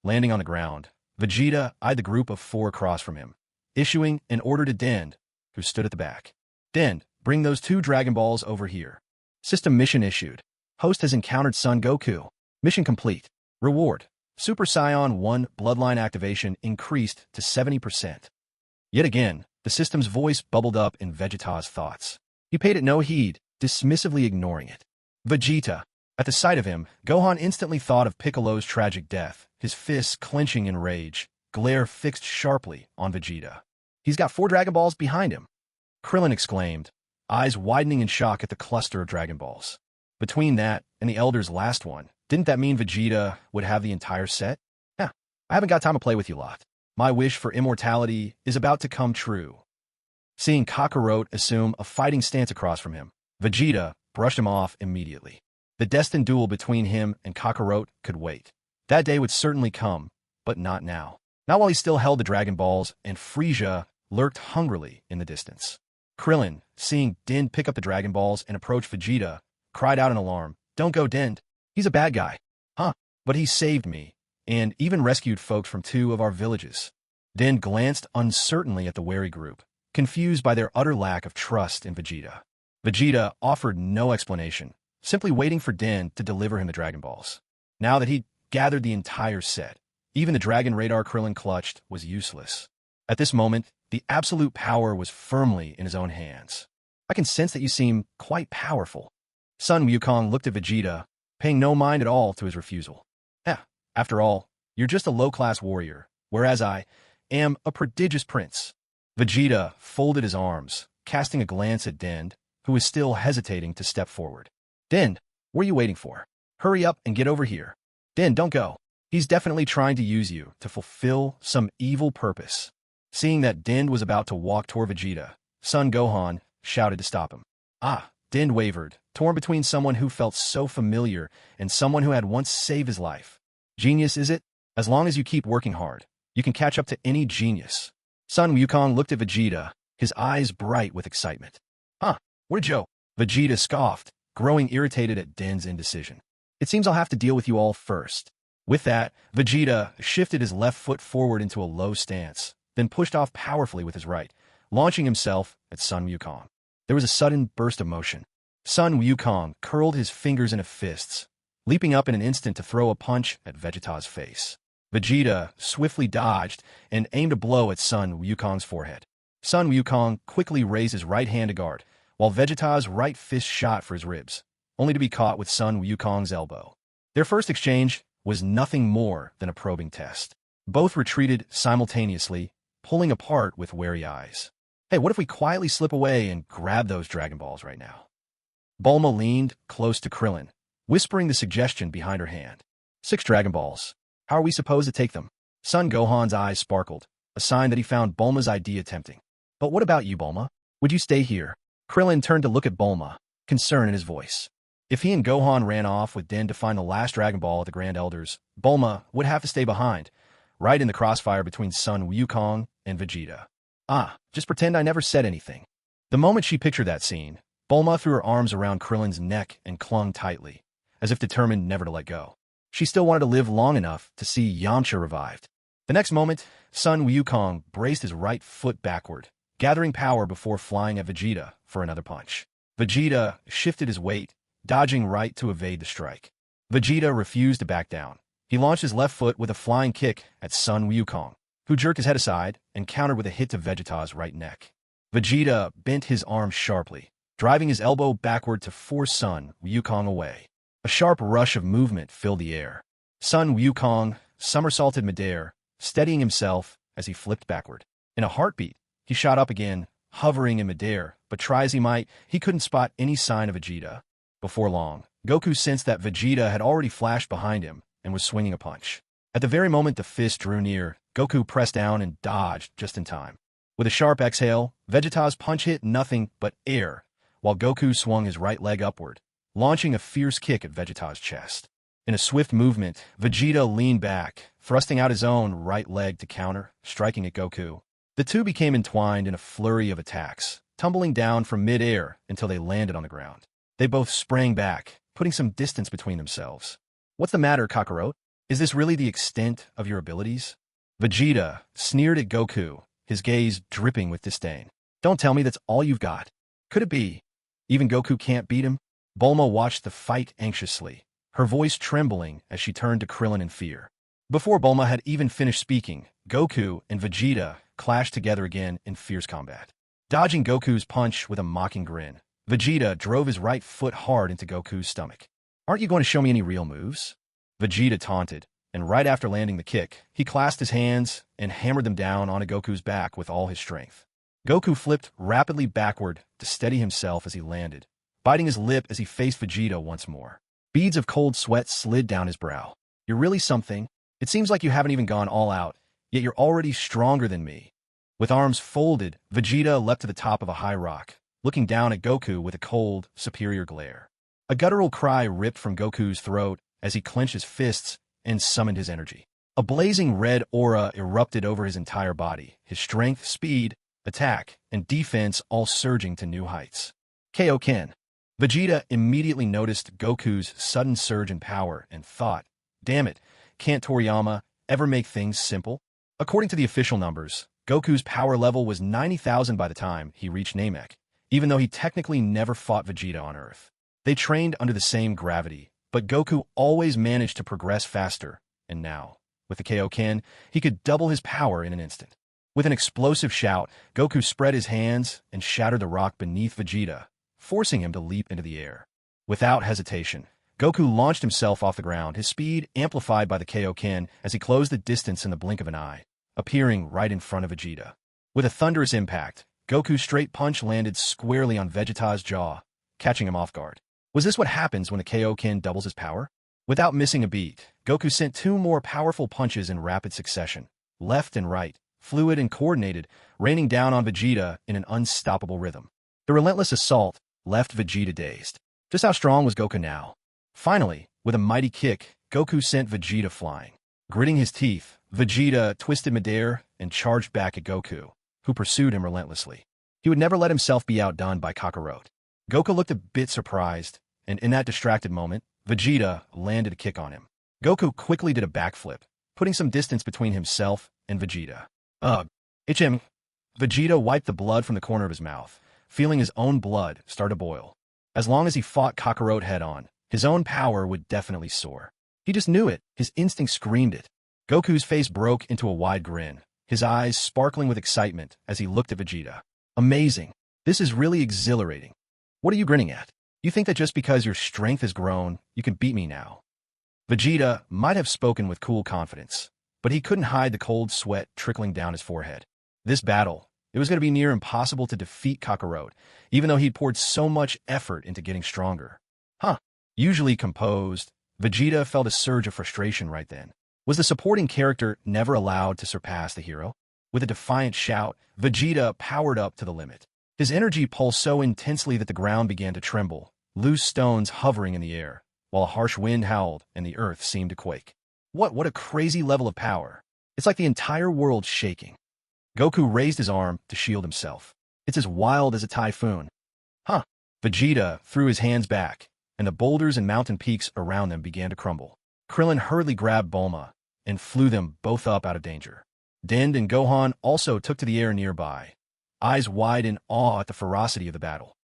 landing on the ground, Vegeta eyed the group of 4 across from him, issuing an order to Dend, who stood at the back. Dend, bring those 2 Dragon Balls over here. System mission issued. Host has encountered Son Goku. Mission complete. Reward. Super Saiyan 1 bloodline activation increased to 70%. Yet again, the system's voice bubbled up in Vegeta's thoughts. He paid it no heed, dismissively ignoring it. Vegeta. At the sight of him, Gohan instantly thought of Piccolo's tragic death, his fists clenching in rage, glare fixed sharply on Vegeta. He's got 4 Dragon Balls behind him. Krillin exclaimed, eyes widening in shock at the cluster of Dragon Balls. Between that and the Elder's last one, didn't that mean Vegeta would have the entire set? Yeah, I haven't got time to play with you lot. My wish for immortality is about to come true. Seeing Kakarot assume a fighting stance across from him, Vegeta brushed him off immediately. The destined duel between him and Kakarot could wait. That day would certainly come, but not now. Not while he still held the Dragon Balls and Frieza lurked hungrily in the distance. Krillin, seeing Dend pick up the Dragon Balls and approach Vegeta, cried out in alarm, "Don't go, Dend. He's a bad guy." "Huh, but he saved me, and even rescued folks from 2 of our villages." Dend glanced uncertainly at the wary group, confused by their utter lack of trust in Vegeta. Vegeta offered no explanation, simply waiting for Dend to deliver him the Dragon Balls. Now that he'd gathered the entire set, even the Dragon Radar Krillin clutched was useless. At this moment, the absolute power was firmly in his own hands. "I can sense that you seem quite powerful." Son Wukong looked at Vegeta, paying no mind at all to his refusal. "Yeah, after all, you're just a low-class warrior, whereas I am a prodigious prince." Vegeta folded his arms, casting a glance at Dend, who was still hesitating to step forward. "Dend, what are you waiting for? Hurry up and get over here. Dend, don't go. He's definitely trying to use you to fulfill some evil purpose." Seeing that Dend was about to walk toward Vegeta, Son Gohan shouted to stop him. Dend wavered, torn between someone who felt so familiar and someone who had once saved his life. Genius, is it? As long as you keep working hard, you can catch up to any genius. Son Wukong looked at Vegeta, his eyes bright with excitement. Where'd Joe? Vegeta scoffed, growing irritated at Dend's indecision. "It seems I'll have to deal with you all first." With that, Vegeta shifted his left foot forward into a low stance, then pushed off powerfully with his right, launching himself at Son Wukong. There was a sudden burst of motion. Son Wukong curled his fingers into fists, leaping up in an instant to throw a punch at Vegeta's face. Vegeta swiftly dodged and aimed a blow at Son Wukong's forehead. Son Wukong quickly raised his right hand to guard, while Vegeta's right fist shot for his ribs, only to be caught with Son Wukong's elbow. Their first exchange was nothing more than a probing test. Both retreated simultaneously, pulling apart with wary eyes. "Hey, what if we quietly slip away and grab those Dragon Balls right now?" Bulma leaned close to Krillin, whispering the suggestion behind her hand. 6 Dragon Balls. How are we supposed to take them?" Son Gohan's eyes sparkled, a sign that he found Bulma's idea tempting. "But what about you, Bulma? Would you stay here?" Krillin turned to look at Bulma, concern in his voice. If he and Gohan ran off with Dend to find the last Dragon Ball at the Grand Elders, Bulma would have to stay behind, right in the crossfire between Son Wukong and Vegeta. Just pretend I never said anything. The moment she pictured that scene, Bulma threw her arms around Krillin's neck and clung tightly, as if determined never to let go. She still wanted to live long enough to see Yamcha revived. The next moment, Son Wukong braced his right foot backward, gathering power before flying at Vegeta for another punch. Vegeta shifted his weight, dodging right to evade the strike. Vegeta refused to back down. He launched his left foot with a flying kick at Son Wukong, who jerked his head aside and countered with a hit to Vegeta's right neck. Vegeta bent his arm sharply, driving his elbow backward to force Son Wukong away. A sharp rush of movement filled the air. Son Wukong somersaulted midair, steadying himself as he flipped backward. In a heartbeat, he shot up again, hovering in midair, but try as he might, he couldn't spot any sign of Vegeta. Before long, Goku sensed that Vegeta had already flashed behind him and was swinging a punch. At the very moment the fist drew near, Goku pressed down and dodged just in time. With a sharp exhale, Vegeta's punch hit nothing but air, while Goku swung his right leg upward, launching a fierce kick at Vegeta's chest. In a swift movement, Vegeta leaned back, thrusting out his own right leg to counter, striking at Goku. The two became entwined in a flurry of attacks, tumbling down from mid-air until they landed on the ground. They both sprang back, putting some distance between themselves. What's the matter, Kakarot? Is this really the extent of your abilities? Vegeta sneered at Goku, his gaze dripping with disdain. Don't tell me that's all you've got. Could it be? Even Goku can't beat him? Bulma watched the fight anxiously, her voice trembling as she turned to Krillin in fear. Before Bulma had even finished speaking, Goku and Vegeta clashed together again in fierce combat. Dodging Goku's punch with a mocking grin, Vegeta drove his right foot hard into Goku's stomach. Aren't you going to show me any real moves? Vegeta taunted, and right after landing the kick, he clasped his hands and hammered them down onto Goku's back with all his strength. Goku flipped rapidly backward to steady himself as he landed, biting his lip as he faced Vegeta once more. Beads of cold sweat slid down his brow. You're really something. It seems like you haven't even gone all out, yet you're already stronger than me. With arms folded, Vegeta leapt to the top of a high rock, looking down at Goku with a cold, superior glare. A guttural cry ripped from Goku's throat as he clenched his fists and summoned his energy. A blazing red aura erupted over his entire body, his strength, speed, attack, and defense all surging to new heights. Kaioken. Vegeta immediately noticed Goku's sudden surge in power and thought, damn it, can't Toriyama ever make things simple? According to the official numbers, Goku's power level was 90,000 by the time he reached Namek, even though he technically never fought Vegeta on Earth. They trained under the same gravity, but Goku always managed to progress faster, and now, with the Kaioken, he could double his power in an instant. With an explosive shout, Goku spread his hands and shattered the rock beneath Vegeta, forcing him to leap into the air. Without hesitation, Goku launched himself off the ground, his speed amplified by the Kaioken as he closed the distance in the blink of an eye, appearing right in front of Vegeta. With a thunderous impact, Goku's straight punch landed squarely on Vegeta's jaw, catching him off guard. Was this what happens when the Kaioken doubles his power? Without missing a beat, Goku sent two more powerful punches in rapid succession, left and right, fluid and coordinated, raining down on Vegeta in an unstoppable rhythm. The relentless assault left Vegeta dazed. Just how strong was Goku now? Finally, with a mighty kick, Goku sent Vegeta flying. Gritting his teeth, Vegeta twisted midair and charged back at Goku, who pursued him relentlessly. He would never let himself be outdone by Kakarot. Goku looked a bit surprised, and in that distracted moment, Vegeta landed a kick on him. Goku quickly did a backflip, putting some distance between himself and Vegeta. Ugh, itch him. Vegeta wiped the blood from the corner of his mouth, feeling his own blood start to boil. As long as he fought Kakarot head-on, his own power would definitely soar. He just knew it. His instinct screamed it. Goku's face broke into a wide grin, his eyes sparkling with excitement as he looked at Vegeta. Amazing. This is really exhilarating. What are you grinning at? You think that just because your strength has grown, you can beat me now? Vegeta might have spoken with cool confidence, but he couldn't hide the cold sweat trickling down his forehead. This battle, it was going to be near impossible to defeat Kakarot, even though he'd poured so much effort into getting stronger. Usually composed, Vegeta felt a surge of frustration right then. Was the supporting character never allowed to surpass the hero? With a defiant shout, Vegeta powered up to the limit. His energy pulsed so intensely that the ground began to tremble, loose stones hovering in the air, while a harsh wind howled and the earth seemed to quake. What a crazy level of power. It's like the entire world shaking. Goku raised his arm to shield himself. It's as wild as a typhoon. Vegeta threw his hands back, and the boulders and mountain peaks around them began to crumble. Krillin hurriedly grabbed Bulma and flew them both up out of danger. Dend and Gohan also took to the air nearby, eyes wide in awe at the ferocity of the battle.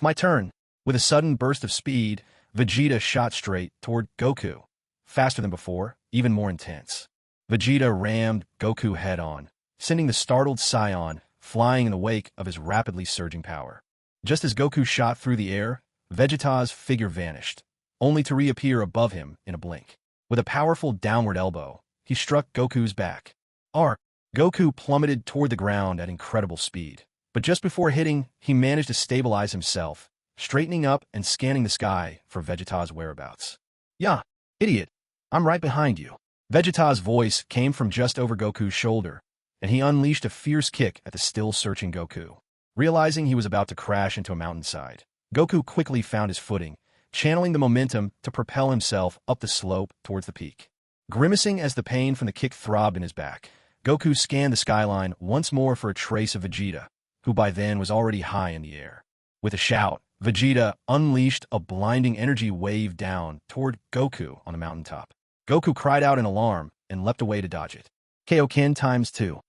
My turn. With a sudden burst of speed, Vegeta shot straight toward Goku. Faster than before, even more intense. Vegeta rammed Goku head-on, sending the startled Saiyan flying in the wake of his rapidly surging power. Just as Goku shot through the air, Vegeta's figure vanished, only to reappear above him in a blink. With a powerful downward elbow, he struck Goku's back. Goku plummeted toward the ground at incredible speed, but just before hitting, he managed to stabilize himself, straightening up and scanning the sky for Vegeta's whereabouts. "Yeah, idiot, I'm right behind you." Vegeta's voice came from just over Goku's shoulder, and he unleashed a fierce kick at the still-searching Goku. Realizing he was about to crash into a mountainside, Goku quickly found his footing, channeling the momentum to propel himself up the slope towards the peak. Grimacing as the pain from the kick throbbed in his back, Goku scanned the skyline once more for a trace of Vegeta, who by then was already high in the air. With a shout, Vegeta unleashed a blinding energy wave down toward Goku on the mountaintop. Goku cried out in alarm and leapt away to dodge it. Kaioken times 2.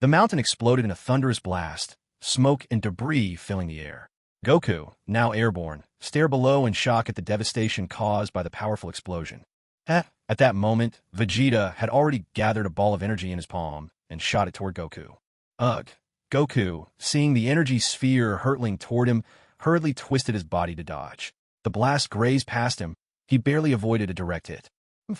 The mountain exploded in a thunderous blast, smoke and debris filling the air. Goku, now airborne, stared below in shock at the devastation caused by the powerful explosion. At that moment, Vegeta had already gathered a ball of energy in his palm and shot it toward Goku. Ugh! Goku, seeing the energy sphere hurtling toward him, hurriedly twisted his body to dodge. The blast grazed past him. He barely avoided a direct hit.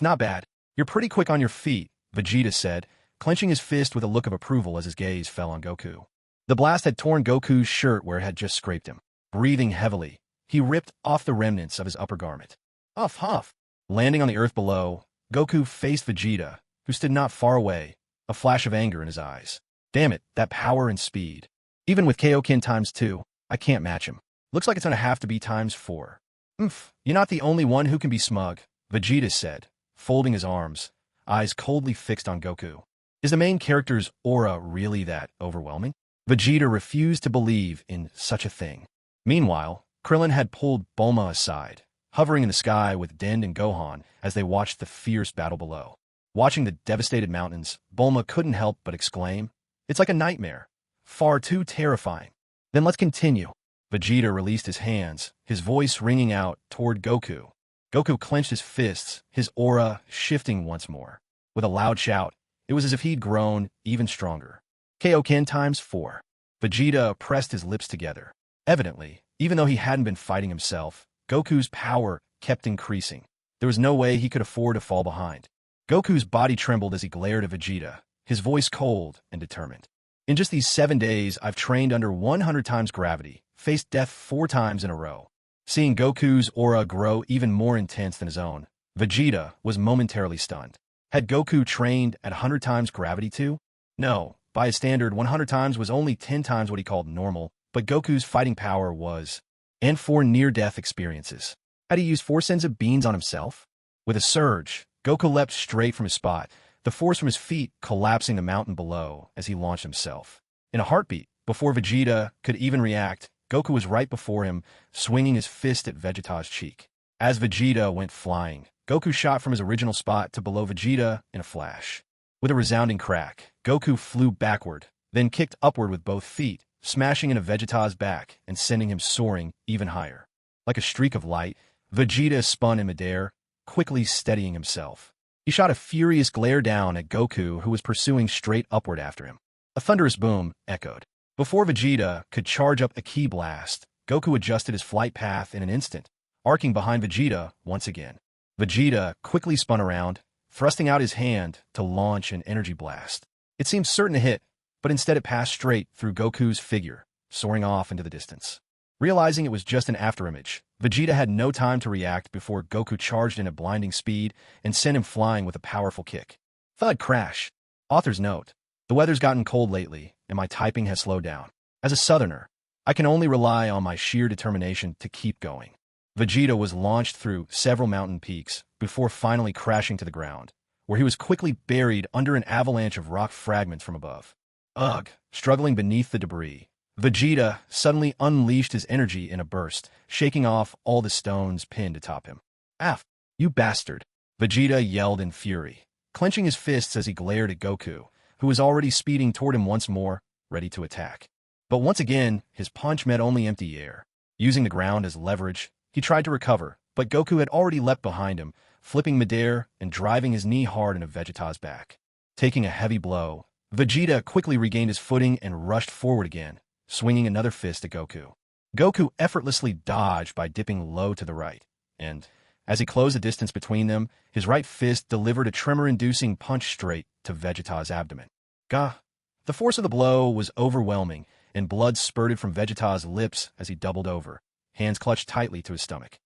Not bad. You're pretty quick on your feet, Vegeta said, clenching his fist with a look of approval as his gaze fell on Goku. The blast had torn Goku's shirt where it had just scraped him. Breathing heavily, he ripped off the remnants of his upper garment. Huff, huff. Landing on the earth below, Goku faced Vegeta, who stood not far away, a flash of anger in his eyes. Damn it, that power and speed. Even with Kaioken times 2, I can't match him. Looks like it's gonna have to be times 4. You're not the only one who can be smug, Vegeta said, folding his arms, eyes coldly fixed on Goku. Is the main character's aura really that overwhelming? Vegeta refused to believe in such a thing. Meanwhile, Krillin had pulled Bulma aside, hovering in the sky with Den and Gohan as they watched the fierce battle below. Watching the devastated mountains, Bulma couldn't help but exclaim, "It's like a nightmare. Far too terrifying." Then let's continue. Vegeta released his hands, his voice ringing out toward Goku. Goku clenched his fists, his aura shifting once more. With a loud shout, it was as if he'd grown even stronger. Kaioken times 4. Vegeta pressed his lips together. Evidently, even though he hadn't been fighting himself, Goku's power kept increasing. There was no way he could afford to fall behind. Goku's body trembled as he glared at Vegeta, his voice cold and determined. In just these 7 days, I've trained under 100 times gravity, faced death 4 times in a row. Seeing Goku's aura grow even more intense than his own, Vegeta was momentarily stunned. Had Goku trained at 100 times gravity too? No, by his standard, 100 times was only 10 times what he called normal, but Goku's fighting power was. And 4 near-death experiences. Had he used 4 Senzu beans on himself? With a surge, Goku leapt straight from his spot, the force from his feet collapsing the mountain below as he launched himself. In a heartbeat, before Vegeta could even react, Goku was right before him, swinging his fist at Vegeta's cheek. As Vegeta went flying, Goku shot from his original spot to below Vegeta in a flash. With a resounding crack, Goku flew backward, then kicked upward with both feet, smashing into Vegeta's back and sending him soaring even higher. Like a streak of light, Vegeta spun in midair, quickly steadying himself. He shot a furious glare down at Goku, who was pursuing straight upward after him. A thunderous boom echoed. Before Vegeta could charge up a ki blast, Goku adjusted his flight path in an instant, arcing behind Vegeta once again. Vegeta quickly spun around, thrusting out his hand to launch an energy blast. It seemed certain to hit, but instead it passed straight through Goku's figure, soaring off into the distance. Realizing it was just an afterimage, Vegeta had no time to react before Goku charged in at blinding speed and sent him flying with a powerful kick. Thud crash. Author's note. The weather's gotten cold lately, and my typing has slowed down. As a southerner, I can only rely on my sheer determination to keep going. Vegeta was launched through several mountain peaks before finally crashing to the ground, where he was quickly buried under an avalanche of rock fragments from above. Ugh! Struggling beneath the debris, Vegeta suddenly unleashed his energy in a burst, shaking off all the stones pinned atop him. "Ah, you bastard!" Vegeta yelled in fury, clenching his fists as he glared at Goku, who was already speeding toward him once more, ready to attack. But once again, his punch met only empty air. Using the ground as leverage, he tried to recover, but Goku had already leapt behind him, flipping midair and driving his knee hard into Vegeta's back. Taking a heavy blow, Vegeta quickly regained his footing and rushed forward again, swinging another fist at Goku. Goku effortlessly dodged by dipping low to the right, and, as he closed the distance between them, his right fist delivered a tremor-inducing punch straight to Vegeta's abdomen. Gah! The force of the blow was overwhelming, and blood spurted from Vegeta's lips as he doubled over, hands clutched tightly to his stomach.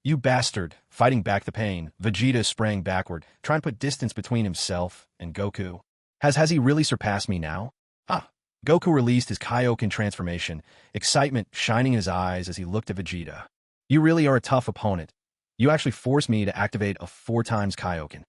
You bastard! Fighting back the pain, Vegeta sprang backward, trying to put distance between himself and Goku. Has he really surpassed me now? Goku released his Kaioken transformation, excitement shining in his eyes as he looked at Vegeta. You really are a tough opponent. You actually forced me to activate a 4 times Kaioken.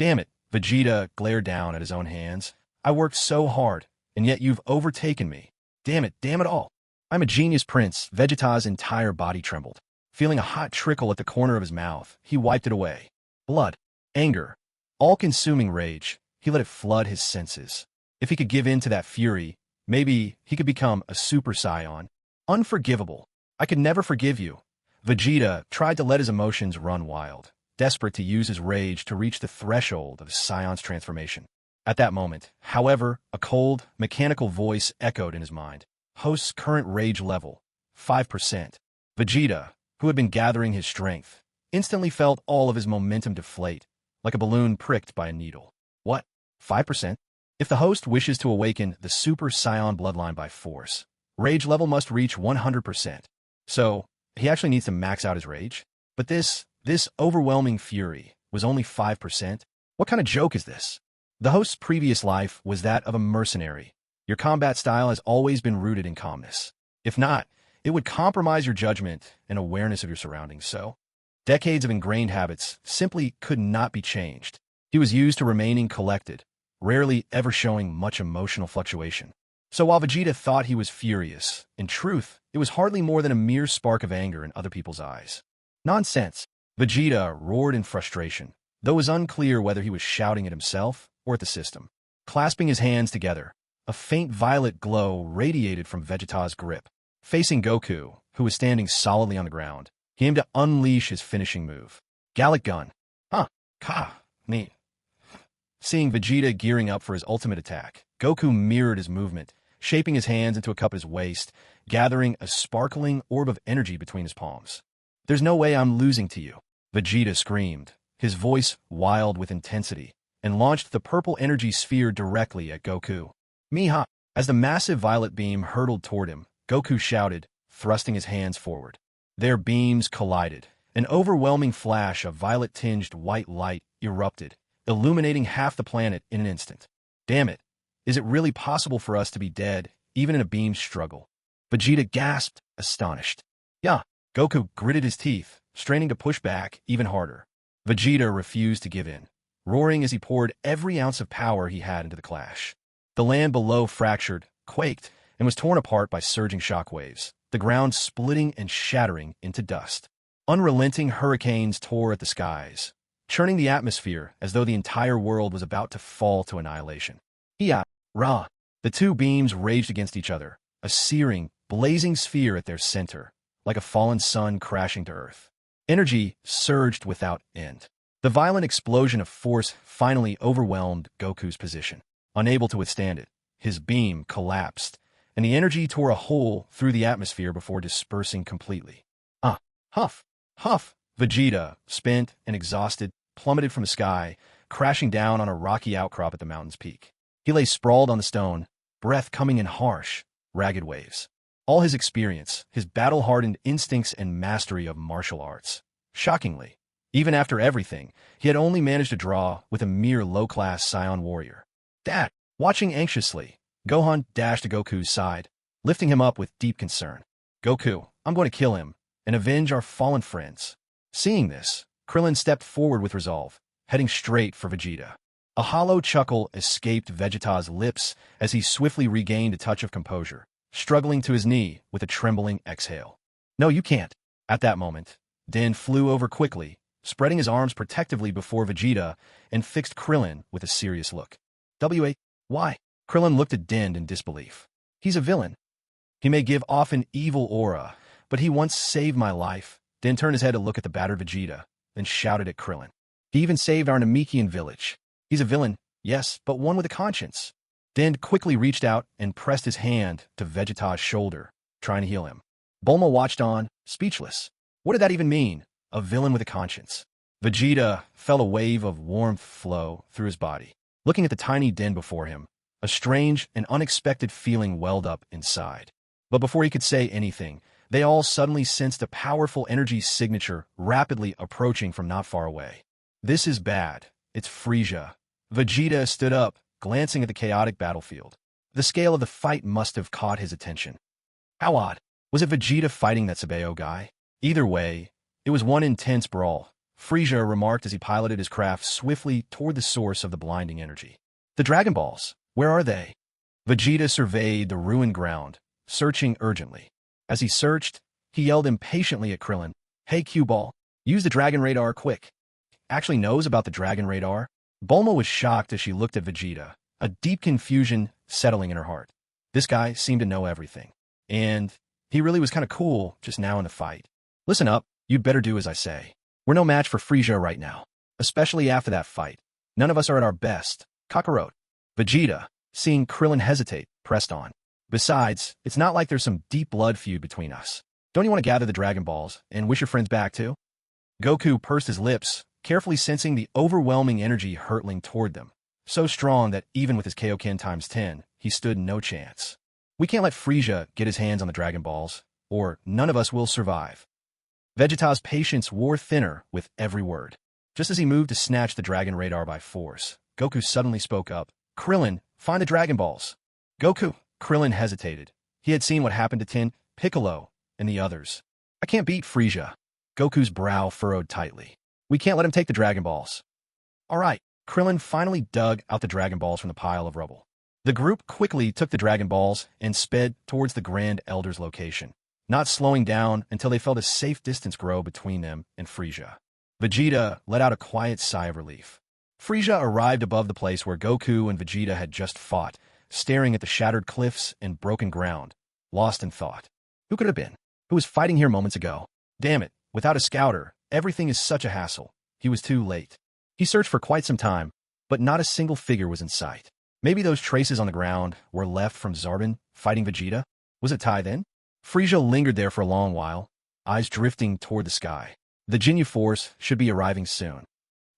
Damn it, Vegeta glared down at his own hands. I worked so hard, and yet you've overtaken me. Damn it all. I'm a genius prince. Vegeta's entire body trembled. Feeling a hot trickle at the corner of his mouth, he wiped it away. Blood, anger, all-consuming rage. He let it flood his senses. If he could give in to that fury, maybe he could become a Super Saiyan. Unforgivable. I could never forgive you. Vegeta tried to let his emotions run wild, desperate to use his rage to reach the threshold of Saiyan's transformation. At that moment, however, a cold, mechanical voice echoed in his mind. Host's current rage level, 5%. Vegeta, who had been gathering his strength, instantly felt all of his momentum deflate, like a balloon pricked by a needle. What? 5%? If the host wishes to awaken the Super Saiyan bloodline by force, rage level must reach 100%. So, he actually needs to max out his rage? But this overwhelming fury was only 5%? What kind of joke is this? The host's previous life was that of a mercenary. Your combat style has always been rooted in calmness. If not, it would compromise your judgment and awareness of your surroundings, so decades of ingrained habits simply could not be changed. He was used to remaining collected, rarely ever showing much emotional fluctuation. So while Vegeta thought he was furious, in truth, it was hardly more than a mere spark of anger in other people's eyes. Nonsense! Vegeta roared in frustration, though it was unclear whether he was shouting at himself or at the system. Clasping his hands together, a faint violet glow radiated from Vegeta's grip. Facing Goku, who was standing solidly on the ground, he aimed to unleash his finishing move. Gallic Gun. Neat. Seeing Vegeta gearing up for his ultimate attack, Goku mirrored his movement, shaping his hands into a cup at his waist, gathering a sparkling orb of energy between his palms. There's no way I'm losing to you, Vegeta screamed, his voice wild with intensity, and launched the purple energy sphere directly at Goku. Miha! As the massive violet beam hurtled toward him, Goku shouted, thrusting his hands forward. Their beams collided. An overwhelming flash of violet-tinged white light erupted, illuminating half the planet in an instant. Damn it! Is it really possible for us to be dead, even in a beam struggle? Vegeta gasped, astonished. Yeah, Goku gritted his teeth, straining to push back even harder. Vegeta refused to give in, roaring as he poured every ounce of power he had into the clash. The land below fractured, quaked, and was torn apart by surging shockwaves, the ground splitting and shattering into dust. Unrelenting hurricanes tore at the skies, churning the atmosphere as though the entire world was about to fall to annihilation. Ra! The two beams raged against each other, a searing, blazing sphere at their center, like a fallen sun crashing to Earth. Energy surged without end. The violent explosion of force finally overwhelmed Goku's position. Unable to withstand it, his beam collapsed, and the energy tore a hole through the atmosphere before dispersing completely. Huff! Vegeta, spent and exhausted, plummeted from the sky, crashing down on a rocky outcrop at the mountain's peak. He lay sprawled on the stone, breath coming in harsh, ragged waves. All his experience, his battle-hardened instincts and mastery of martial arts. Shockingly, even after everything, he had only managed to draw with a mere low-class Saiyan warrior. Dad! Watching anxiously, Gohan dashed to Goku's side, lifting him up with deep concern. Goku, I'm going to kill him and avenge our fallen friends. Seeing this, Krillin stepped forward with resolve, heading straight for Vegeta. A hollow chuckle escaped Vegeta's lips as he swiftly regained a touch of composure, struggling to his knee with a trembling exhale. No, you can't. At that moment, Din flew over quickly, spreading his arms protectively before Vegeta, and fixed Krillin with a serious look. Why? Krillin looked at Din in disbelief. He's a villain. He may give off an evil aura, but he once saved my life. Din turned his head to look at the battered Vegeta, then shouted at Krillin. He even saved our Namekian village. He's a villain, yes, but one with a conscience. Din quickly reached out and pressed his hand to Vegeta's shoulder, trying to heal him. Bulma watched on, speechless. What did that even mean? A villain with a conscience. Vegeta felt a wave of warmth flow through his body. Looking at the tiny Din before him, a strange and unexpected feeling welled up inside. But before he could say anything, they all suddenly sensed a powerful energy signature rapidly approaching from not far away. This is bad. It's Frieza. Vegeta stood up, glancing at the chaotic battlefield. The scale of the fight must have caught his attention. How odd. Was it Vegeta fighting that Sabeo guy? Either way, it was one intense brawl. Frieza remarked as he piloted his craft swiftly toward the source of the blinding energy. The Dragon Balls, where are they? Vegeta surveyed the ruined ground, searching urgently. As he searched, he yelled impatiently at Krillin, "Hey Q-Ball, use the Dragon Radar quick." Actually knows about the Dragon Radar? Bulma was shocked as she looked at Vegeta, a deep confusion settling in her heart. This guy seemed to know everything. And he really was kind of cool just now in the fight. Listen up, you'd better do as I say. We're no match for Frieza right now, especially after that fight. None of us are at our best. Kakarot. Vegeta, seeing Krillin hesitate, pressed on. Besides, it's not like there's some deep blood feud between us. Don't you want to gather the Dragon Balls and wish your friends back too? Goku pursed his lips, carefully sensing the overwhelming energy hurtling toward them. So strong that even with his Kaioken times 10, he stood no chance. We can't let Frieza get his hands on the Dragon Balls, or none of us will survive. Vegeta's patience wore thinner with every word. Just as he moved to snatch the Dragon Radar by force, Goku suddenly spoke up. Krillin, find the Dragon Balls. Goku. Krillin hesitated. He had seen what happened to Tin, Piccolo, and the others. I can't beat Frieza. Goku's brow furrowed tightly. We can't let him take the Dragon Balls. All right. Krillin finally dug out the Dragon Balls from the pile of rubble. The group quickly took the Dragon Balls and sped towards the Grand Elder's location, not slowing down until they felt a safe distance grow between them and Frieza. Vegeta let out a quiet sigh of relief. Frieza arrived above the place where Goku and Vegeta had just fought, staring at the shattered cliffs and broken ground, lost in thought. Who could it have been? Who was fighting here moments ago? Damn it, without a scouter, everything is such a hassle. He was too late. He searched for quite some time, but not a single figure was in sight. Maybe those traces on the ground were left from Zarbon fighting Vegeta? Was it Tai then? Frieza lingered there for a long while, eyes drifting toward the sky. The Ginyu Force should be arriving soon.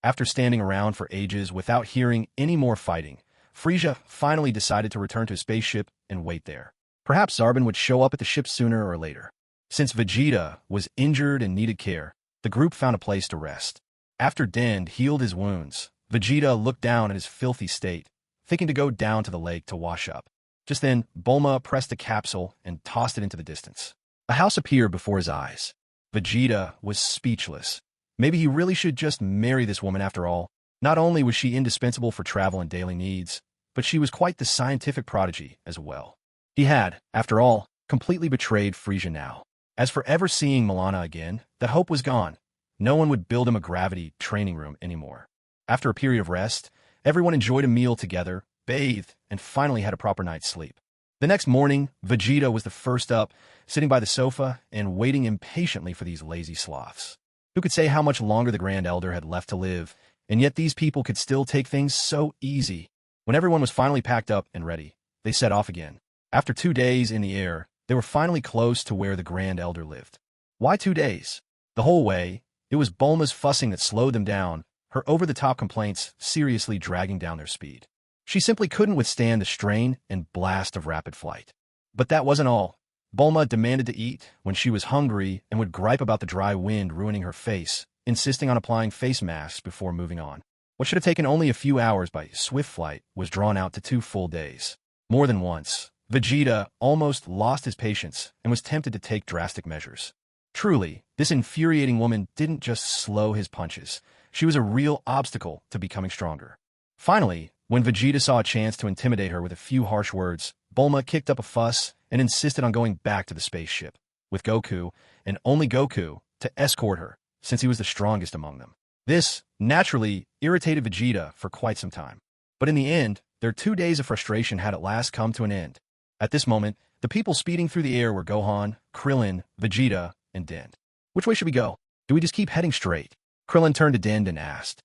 After standing around for ages without hearing any more fighting, Frieza finally decided to return to his spaceship and wait there. Perhaps Zarbon would show up at the ship sooner or later. Since Vegeta was injured and needed care, the group found a place to rest. After Dend healed his wounds, Vegeta looked down at his filthy state, thinking to go down to the lake to wash up. Just then, Bulma pressed the capsule and tossed it into the distance. A house appeared before his eyes. Vegeta was speechless. Maybe he really should just marry this woman after all. Not only was she indispensable for travel and daily needs, but she was quite the scientific prodigy as well. He had, after all, completely betrayed Frieza now. As for ever seeing Milana again, that hope was gone. No one would build him a gravity training room anymore. After a period of rest, everyone enjoyed a meal together, bathed, and finally had a proper night's sleep. The next morning, Vegeta was the first up, sitting by the sofa and waiting impatiently for these lazy sloths. Who could say how much longer the Grand Elder had left to live, and yet these people could still take things so easy. When everyone was finally packed up and ready, they set off again. After 2 days in the air, they were finally close to where the Grand Elder lived. Why 2 days? The whole way, it was Bulma's fussing that slowed them down, her over-the-top complaints seriously dragging down their speed. She simply couldn't withstand the strain and blast of rapid flight. But that wasn't all. Bulma demanded to eat when she was hungry and would gripe about the dry wind ruining her face, insisting on applying face masks before moving on. What should have taken only a few hours by swift flight was drawn out to 2 full days. More than once, Vegeta almost lost his patience and was tempted to take drastic measures. Truly, this infuriating woman didn't just slow his punches. She was a real obstacle to becoming stronger. Finally, when Vegeta saw a chance to intimidate her with a few harsh words, Bulma kicked up a fuss and insisted on going back to the spaceship, with Goku, and only Goku, to escort her, since he was the strongest among them. This, naturally, irritated Vegeta for quite some time. But in the end, their 2 days of frustration had at last come to an end. At this moment, the people speeding through the air were Gohan, Krillin, Vegeta, and Dend. Which way should we go? Do we just keep heading straight? Krillin turned to Dend and asked.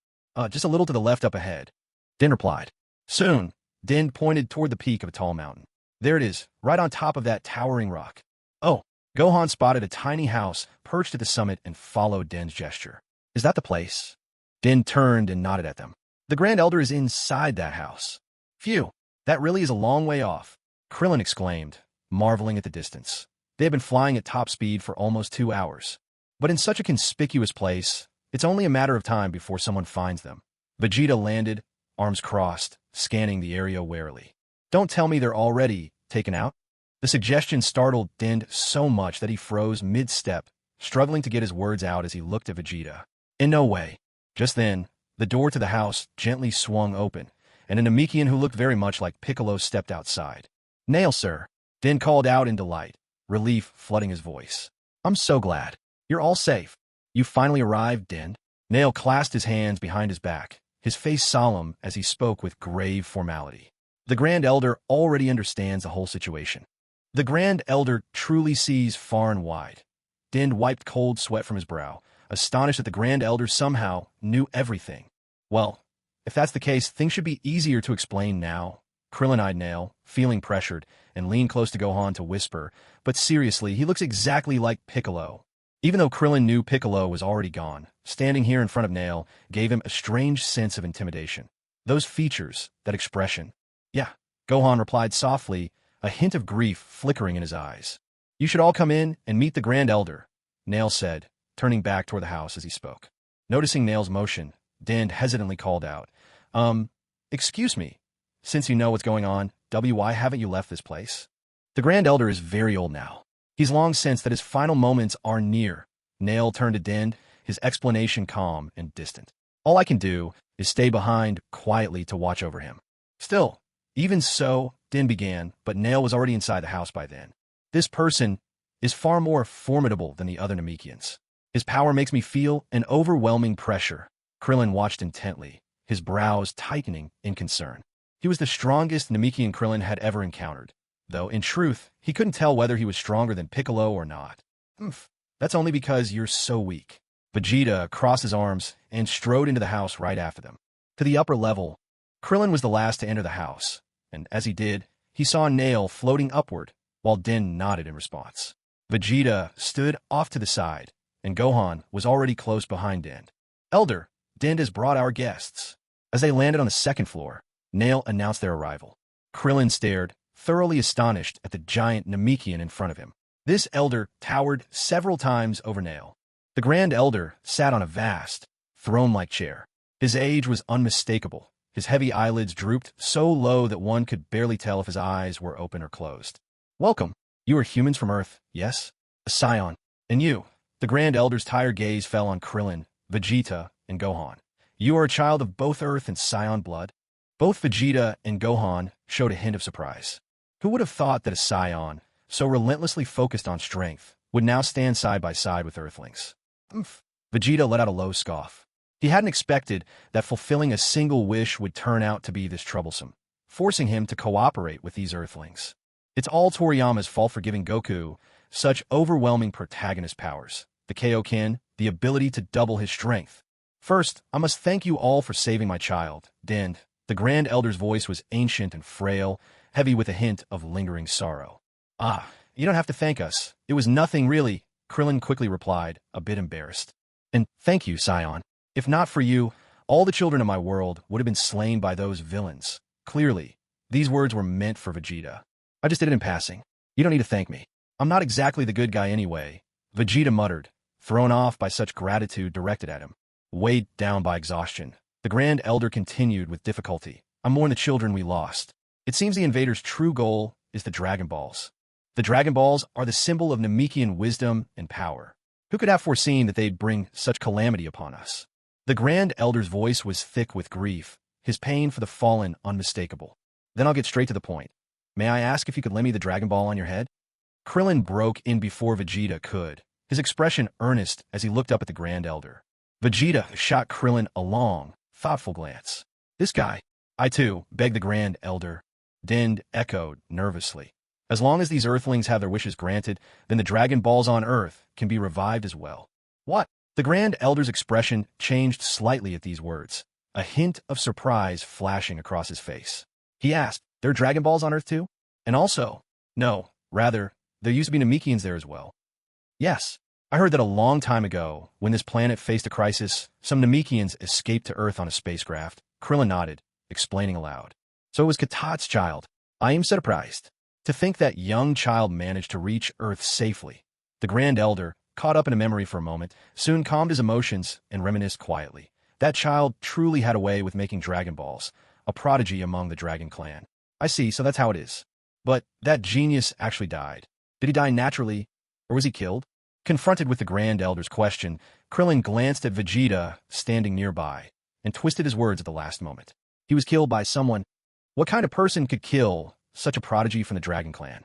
Just a little to the left up ahead. Dend replied. Soon, Dend pointed toward the peak of a tall mountain. There it is, right on top of that towering rock. Oh, Gohan spotted a tiny house perched at the summit and followed Dend's gesture. Is that the place? Dend turned and nodded at them. The Grand Elder is inside that house. Phew, that really is a long way off, Krillin exclaimed, marveling at the distance. They had been flying at top speed for almost 2 hours. But in such a conspicuous place, it's only a matter of time before someone finds them. Vegeta landed, arms crossed, scanning the area warily. Don't tell me they're already taken out? The suggestion startled Dend so much that he froze mid-step, struggling to get his words out as he looked at Vegeta. In no way. Just then, the door to the house gently swung open, and a Namekian who looked very much like Piccolo stepped outside. "Nail, sir," Din called out in delight, relief flooding his voice. "I'm so glad. You're all safe. You finally arrived, Din." Nail clasped his hands behind his back, his face solemn as he spoke with grave formality. The Grand Elder already understands the whole situation. The Grand Elder truly sees far and wide. Din wiped cold sweat from his brow, astonished that the Grand Elder somehow knew everything. "Well, if that's the case, things should be easier to explain now." Krillin-eyed Nail, feeling pressured, and leaned close to Gohan to whisper, "But seriously, he looks exactly like Piccolo." Even though Krillin knew Piccolo was already gone, standing here in front of Nail gave him a strange sense of intimidation. Those features, that expression. "Yeah," Gohan replied softly, a hint of grief flickering in his eyes. "You should all come in and meet the Grand Elder," Nail said, turning back toward the house as he spoke. Noticing Nail's motion, Din hesitantly called out, Excuse me, since you know what's going on, why haven't you left this place?" The Grand Elder is very old now. He's long sensed that his final moments are near. Nail turned to Din, his explanation calm and distant. "All I can do is stay behind quietly to watch over him." "Still, even so," Din began, but Nail was already inside the house by then. "This person is far more formidable than the other Namekians. His power makes me feel an overwhelming pressure." Krillin watched intently, his brows tightening in concern. He was the strongest Namekian Krillin had ever encountered, though in truth, he couldn't tell whether he was stronger than Piccolo or not. That's only because you're so weak." Vegeta crossed his arms and strode into the house right after them. To the upper level, Krillin was the last to enter the house, and as he did, he saw Nail floating upward, while Din nodded in response. Vegeta stood off to the side, and Gohan was already close behind Din. "Elder, Din has brought our guests." As they landed on the second floor, Nail announced their arrival. Krillin stared, thoroughly astonished at the giant Namekian in front of him. This elder towered several times over Nail. The Grand Elder sat on a vast, throne-like chair. His age was unmistakable. His heavy eyelids drooped so low that one could barely tell if his eyes were open or closed. "Welcome. You are humans from Earth, yes? A Saiyan. And you." The Grand Elder's tired gaze fell on Krillin, Vegeta, and Gohan. "You are a child of both Earth and Saiyan blood?" Both Vegeta and Gohan showed a hint of surprise. Who would have thought that a Saiyan, so relentlessly focused on strength, would now stand side by side with Earthlings? Vegeta let out a low scoff. He hadn't expected that fulfilling a single wish would turn out to be this troublesome, forcing him to cooperate with these Earthlings. It's all Toriyama's fault for giving Goku such overwhelming protagonist powers. The Kaioken, the ability to double his strength. "First, I must thank you all for saving my child, Din." The Grand Elder's voice was ancient and frail, heavy with a hint of lingering sorrow. You don't have to thank us. It was nothing really," Krillin quickly replied, a bit embarrassed. "And thank you, Saiyan. If not for you, all the children of my world would have been slain by those villains." Clearly, these words were meant for Vegeta. "I just did it in passing. You don't need to thank me. I'm not exactly the good guy anyway," Vegeta muttered, thrown off by such gratitude directed at him. Weighed down by exhaustion, the Grand Elder continued with difficulty. "I mourn the children we lost. It seems the invaders' true goal is the Dragon Balls. The Dragon Balls are the symbol of Namekian wisdom and power. Who could have foreseen that they'd bring such calamity upon us?" The Grand Elder's voice was thick with grief, his pain for the fallen unmistakable. "Then I'll get straight to the point. May I ask if you could lend me the Dragon Ball on your head?" Krillin broke in before Vegeta could, his expression earnest as he looked up at the Grand Elder. Vegeta shot Krillin a long, thoughtful glance. "This guy." "I too," begged the Grand Elder. Din echoed nervously. "As long as these Earthlings have their wishes granted, then the Dragon Balls on Earth can be revived as well." "What?" The Grand Elder's expression changed slightly at these words, a hint of surprise flashing across his face. He asked, "There are Dragon Balls on Earth too? And also—" "No, rather, there used to be Namekians there as well." "Yes. I heard that a long time ago, when this planet faced a crisis, some Namekians escaped to Earth on a spacecraft." Krillin nodded, explaining aloud. "So it was Katat's child. I am surprised. To think that young child managed to reach Earth safely." The Grand Elder, caught up in a memory for a moment, soon calmed his emotions and reminisced quietly. That child truly had a way with making Dragon Balls, a prodigy among the Dragon Clan. "I see, so that's how it is. But that genius actually died. Did he die naturally, or was he killed?" Confronted with the Grand Elder's question, Krillin glanced at Vegeta, standing nearby, and twisted his words at the last moment. He was killed by someone. What kind of person could kill such a prodigy from the Dragon Clan?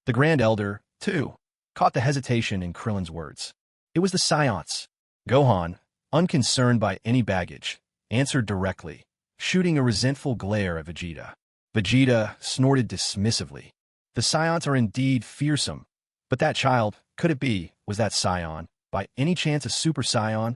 The Grand Elder, too, caught the hesitation in Krillin's words. It was the Saiyans. Gohan, unconcerned by any baggage, answered directly, shooting a resentful glare at Vegeta. Vegeta snorted dismissively. The Saiyans are indeed fearsome, but that child, could it be, was that Saiyan, by any chance a Super Saiyan?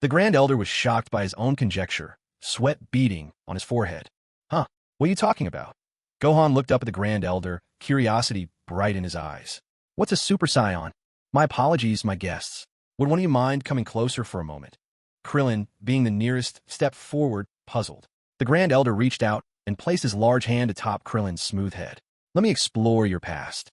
The Grand Elder was shocked by his own conjecture, sweat beading on his forehead. Huh, what are you talking about? Gohan looked up at the Grand Elder, curiosity bright in his eyes. What's a Super Saiyan? My apologies, my guests. Would one of you mind coming closer for a moment? Krillin, being the nearest, stepped forward, puzzled. The Grand Elder reached out and placed his large hand atop Krillin's smooth head. Let me explore your past.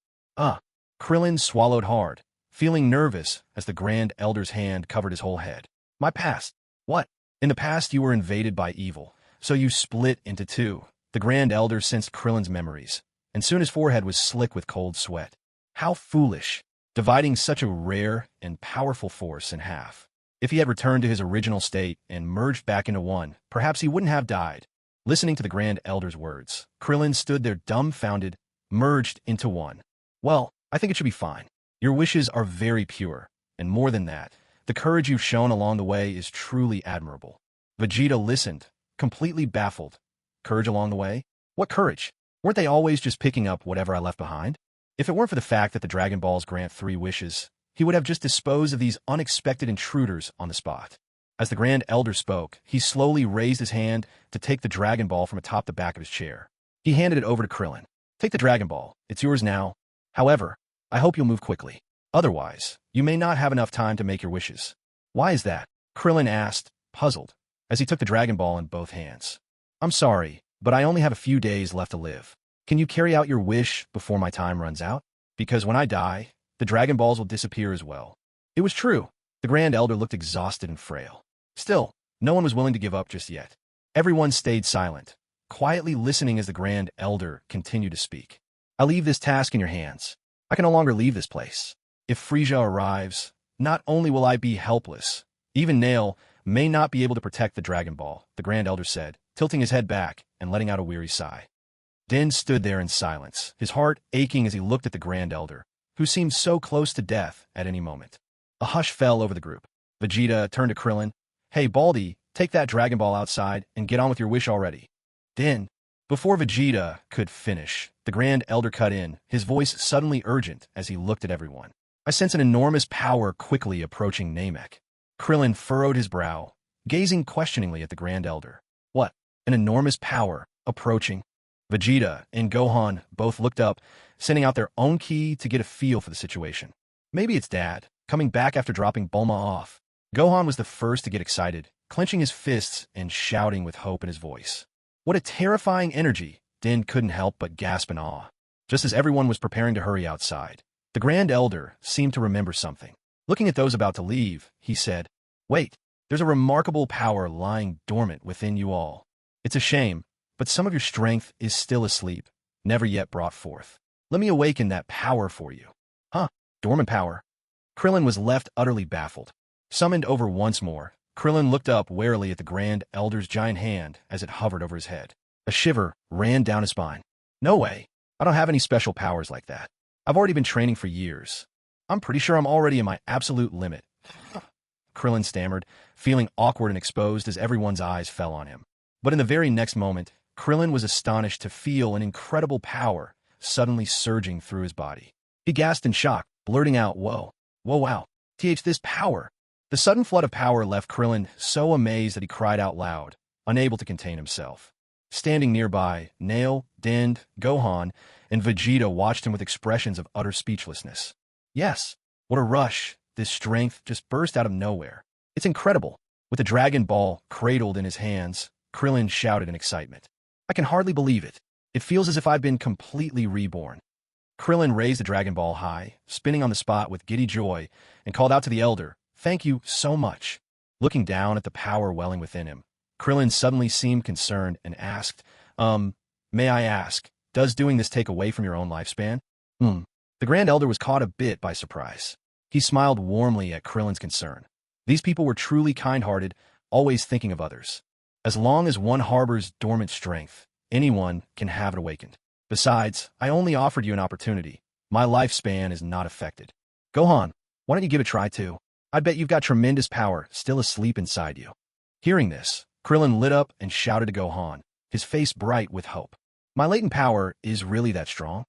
Krillin swallowed hard, feeling nervous as the Grand Elder's hand covered his whole head. My past? What? In the past you were invaded by evil, so you split into two. The Grand Elder sensed Krillin's memories, and soon his forehead was slick with cold sweat. How foolish, dividing such a rare and powerful force in half. If he had returned to his original state and merged back into one, perhaps he wouldn't have died. Listening to the Grand Elder's words, Krillin stood there dumbfounded, merged into one. Well, I think it should be fine. Your wishes are very pure, and more than that, the courage you've shown along the way is truly admirable. Vegeta listened, completely baffled. Courage along the way? What courage? Weren't they always just picking up whatever I left behind? If it weren't for the fact that the Dragon Balls grant 3 wishes, he would have just disposed of these unexpected intruders on the spot. As the Grand Elder spoke, he slowly raised his hand to take the Dragon Ball from atop the back of his chair. He handed it over to Krillin. Take the Dragon Ball. It's yours now. However, I hope you'll move quickly. Otherwise, you may not have enough time to make your wishes. Why is that? Krillin asked, puzzled, as he took the Dragon Ball in both hands. I'm sorry, but I only have a few days left to live. Can you carry out your wish before my time runs out? Because when I die, the Dragon Balls will disappear as well. It was true. The Grand Elder looked exhausted and frail. Still, no one was willing to give up just yet. Everyone stayed silent, quietly listening as the Grand Elder continued to speak. I leave this task in your hands. I can no longer leave this place. If Frieza arrives, not only will I be helpless, even Nail may not be able to protect the Dragon Ball, the Grand Elder said, tilting his head back and letting out a weary sigh. Din stood there in silence, his heart aching as he looked at the Grand Elder, who seemed so close to death at any moment. A hush fell over the group. Vegeta turned to Krillin. Hey, Baldy, take that Dragon Ball outside and get on with your wish already. Din. Before Vegeta could finish, the Grand Elder cut in, his voice suddenly urgent as he looked at everyone. I sense an enormous power quickly approaching Namek. Krillin furrowed his brow, gazing questioningly at the Grand Elder. What? An enormous power approaching? Vegeta and Gohan both looked up, sending out their own ki to get a feel for the situation. Maybe it's Dad, coming back after dropping Bulma off. Gohan was the first to get excited, clenching his fists and shouting with hope in his voice. What a terrifying energy! Din couldn't help but gasp in awe. Just as everyone was preparing to hurry outside, the Grand Elder seemed to remember something. Looking at those about to leave, he said, Wait, there's a remarkable power lying dormant within you all. It's a shame, but some of your strength is still asleep, never yet brought forth. Let me awaken that power for you. Huh? Dormant power? Krillin was left utterly baffled. Summoned over once more, Krillin looked up warily at the Grand Elder's giant hand as it hovered over his head. A shiver ran down his spine. No way. I don't have any special powers like that. I've already been training for years. I'm pretty sure I'm already in my absolute limit. Krillin stammered, feeling awkward and exposed as everyone's eyes fell on him. But in the very next moment, Krillin was astonished to feel an incredible power suddenly surging through his body. He gasped in shock, blurting out, Whoa, wow, this power. The sudden flood of power left Krillin so amazed that he cried out loud, unable to contain himself. Standing nearby, Nail, Din, Gohan, and Vegeta watched him with expressions of utter speechlessness. Yes, what a rush. This strength just burst out of nowhere. It's incredible. With the Dragon Ball cradled in his hands, Krillin shouted in excitement. I can hardly believe it. It feels as if I've been completely reborn. Krillin raised the Dragon Ball high, spinning on the spot with giddy joy, and called out to the Elder, Thank you so much. Looking down at the power welling within him, Krillin suddenly seemed concerned and asked, May I ask, does doing this take away from your own lifespan? The Grand Elder was caught a bit by surprise. He smiled warmly at Krillin's concern. These people were truly kind-hearted, always thinking of others. As long as one harbors dormant strength, anyone can have it awakened. Besides, I only offered you an opportunity. My lifespan is not affected. Gohan, why don't you give it a try too? I bet you've got tremendous power still asleep inside you. Hearing this, Krillin lit up and shouted to Gohan, his face bright with hope. My latent power is really that strong?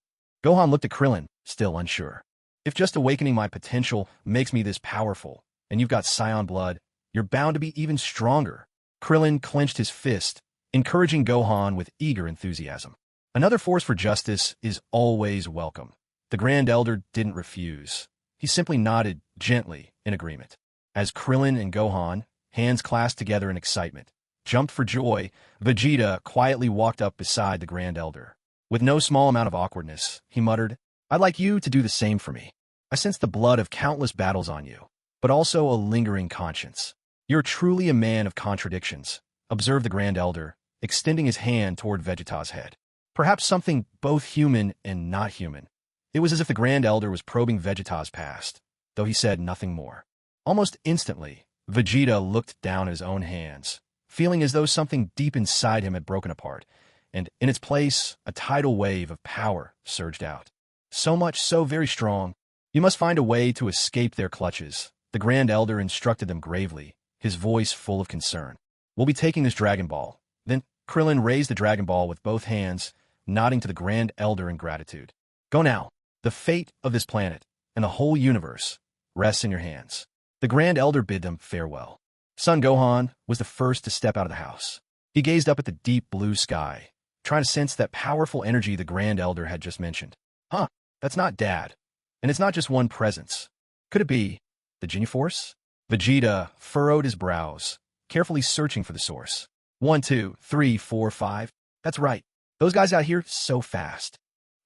Gohan looked at Krillin, still unsure. If just awakening my potential makes me this powerful, and you've got Saiyan blood, you're bound to be even stronger. Krillin clenched his fist, encouraging Gohan with eager enthusiasm. Another force for justice is always welcome. The Grand Elder didn't refuse. He simply nodded gently in agreement. As Krillin and Gohan, hands clasped together in excitement, jumped for joy, Vegeta quietly walked up beside the Grand Elder. With no small amount of awkwardness, he muttered, I'd like you to do the same for me. I sense the blood of countless battles on you, but also a lingering conscience. You're truly a man of contradictions, observed the Grand Elder, extending his hand toward Vegeta's head. Perhaps something both human and not human. It was as if the Grand Elder was probing Vegeta's past, though he said nothing more. Almost instantly, Vegeta looked down at his own hands, feeling as though something deep inside him had broken apart, and in its place, a tidal wave of power surged out. So much so very strong. You must find a way to escape their clutches, the Grand Elder instructed them gravely, his voice full of concern. We'll be taking this Dragon Ball. Then Krillin raised the Dragon Ball with both hands, nodding to the Grand Elder in gratitude. Go now. The fate of this planet and the whole universe rests in your hands. The Grand Elder bid them farewell. Son Gohan was the first to step out of the house. He gazed up at the deep blue sky, trying to sense that powerful energy the Grand Elder had just mentioned. Huh, that's not Dad. And it's not just one presence. Could it be the Ginyu Force? Vegeta furrowed his brows, carefully searching for the source. 1, 2, 3, 4, 5. That's right. Those guys out here so fast.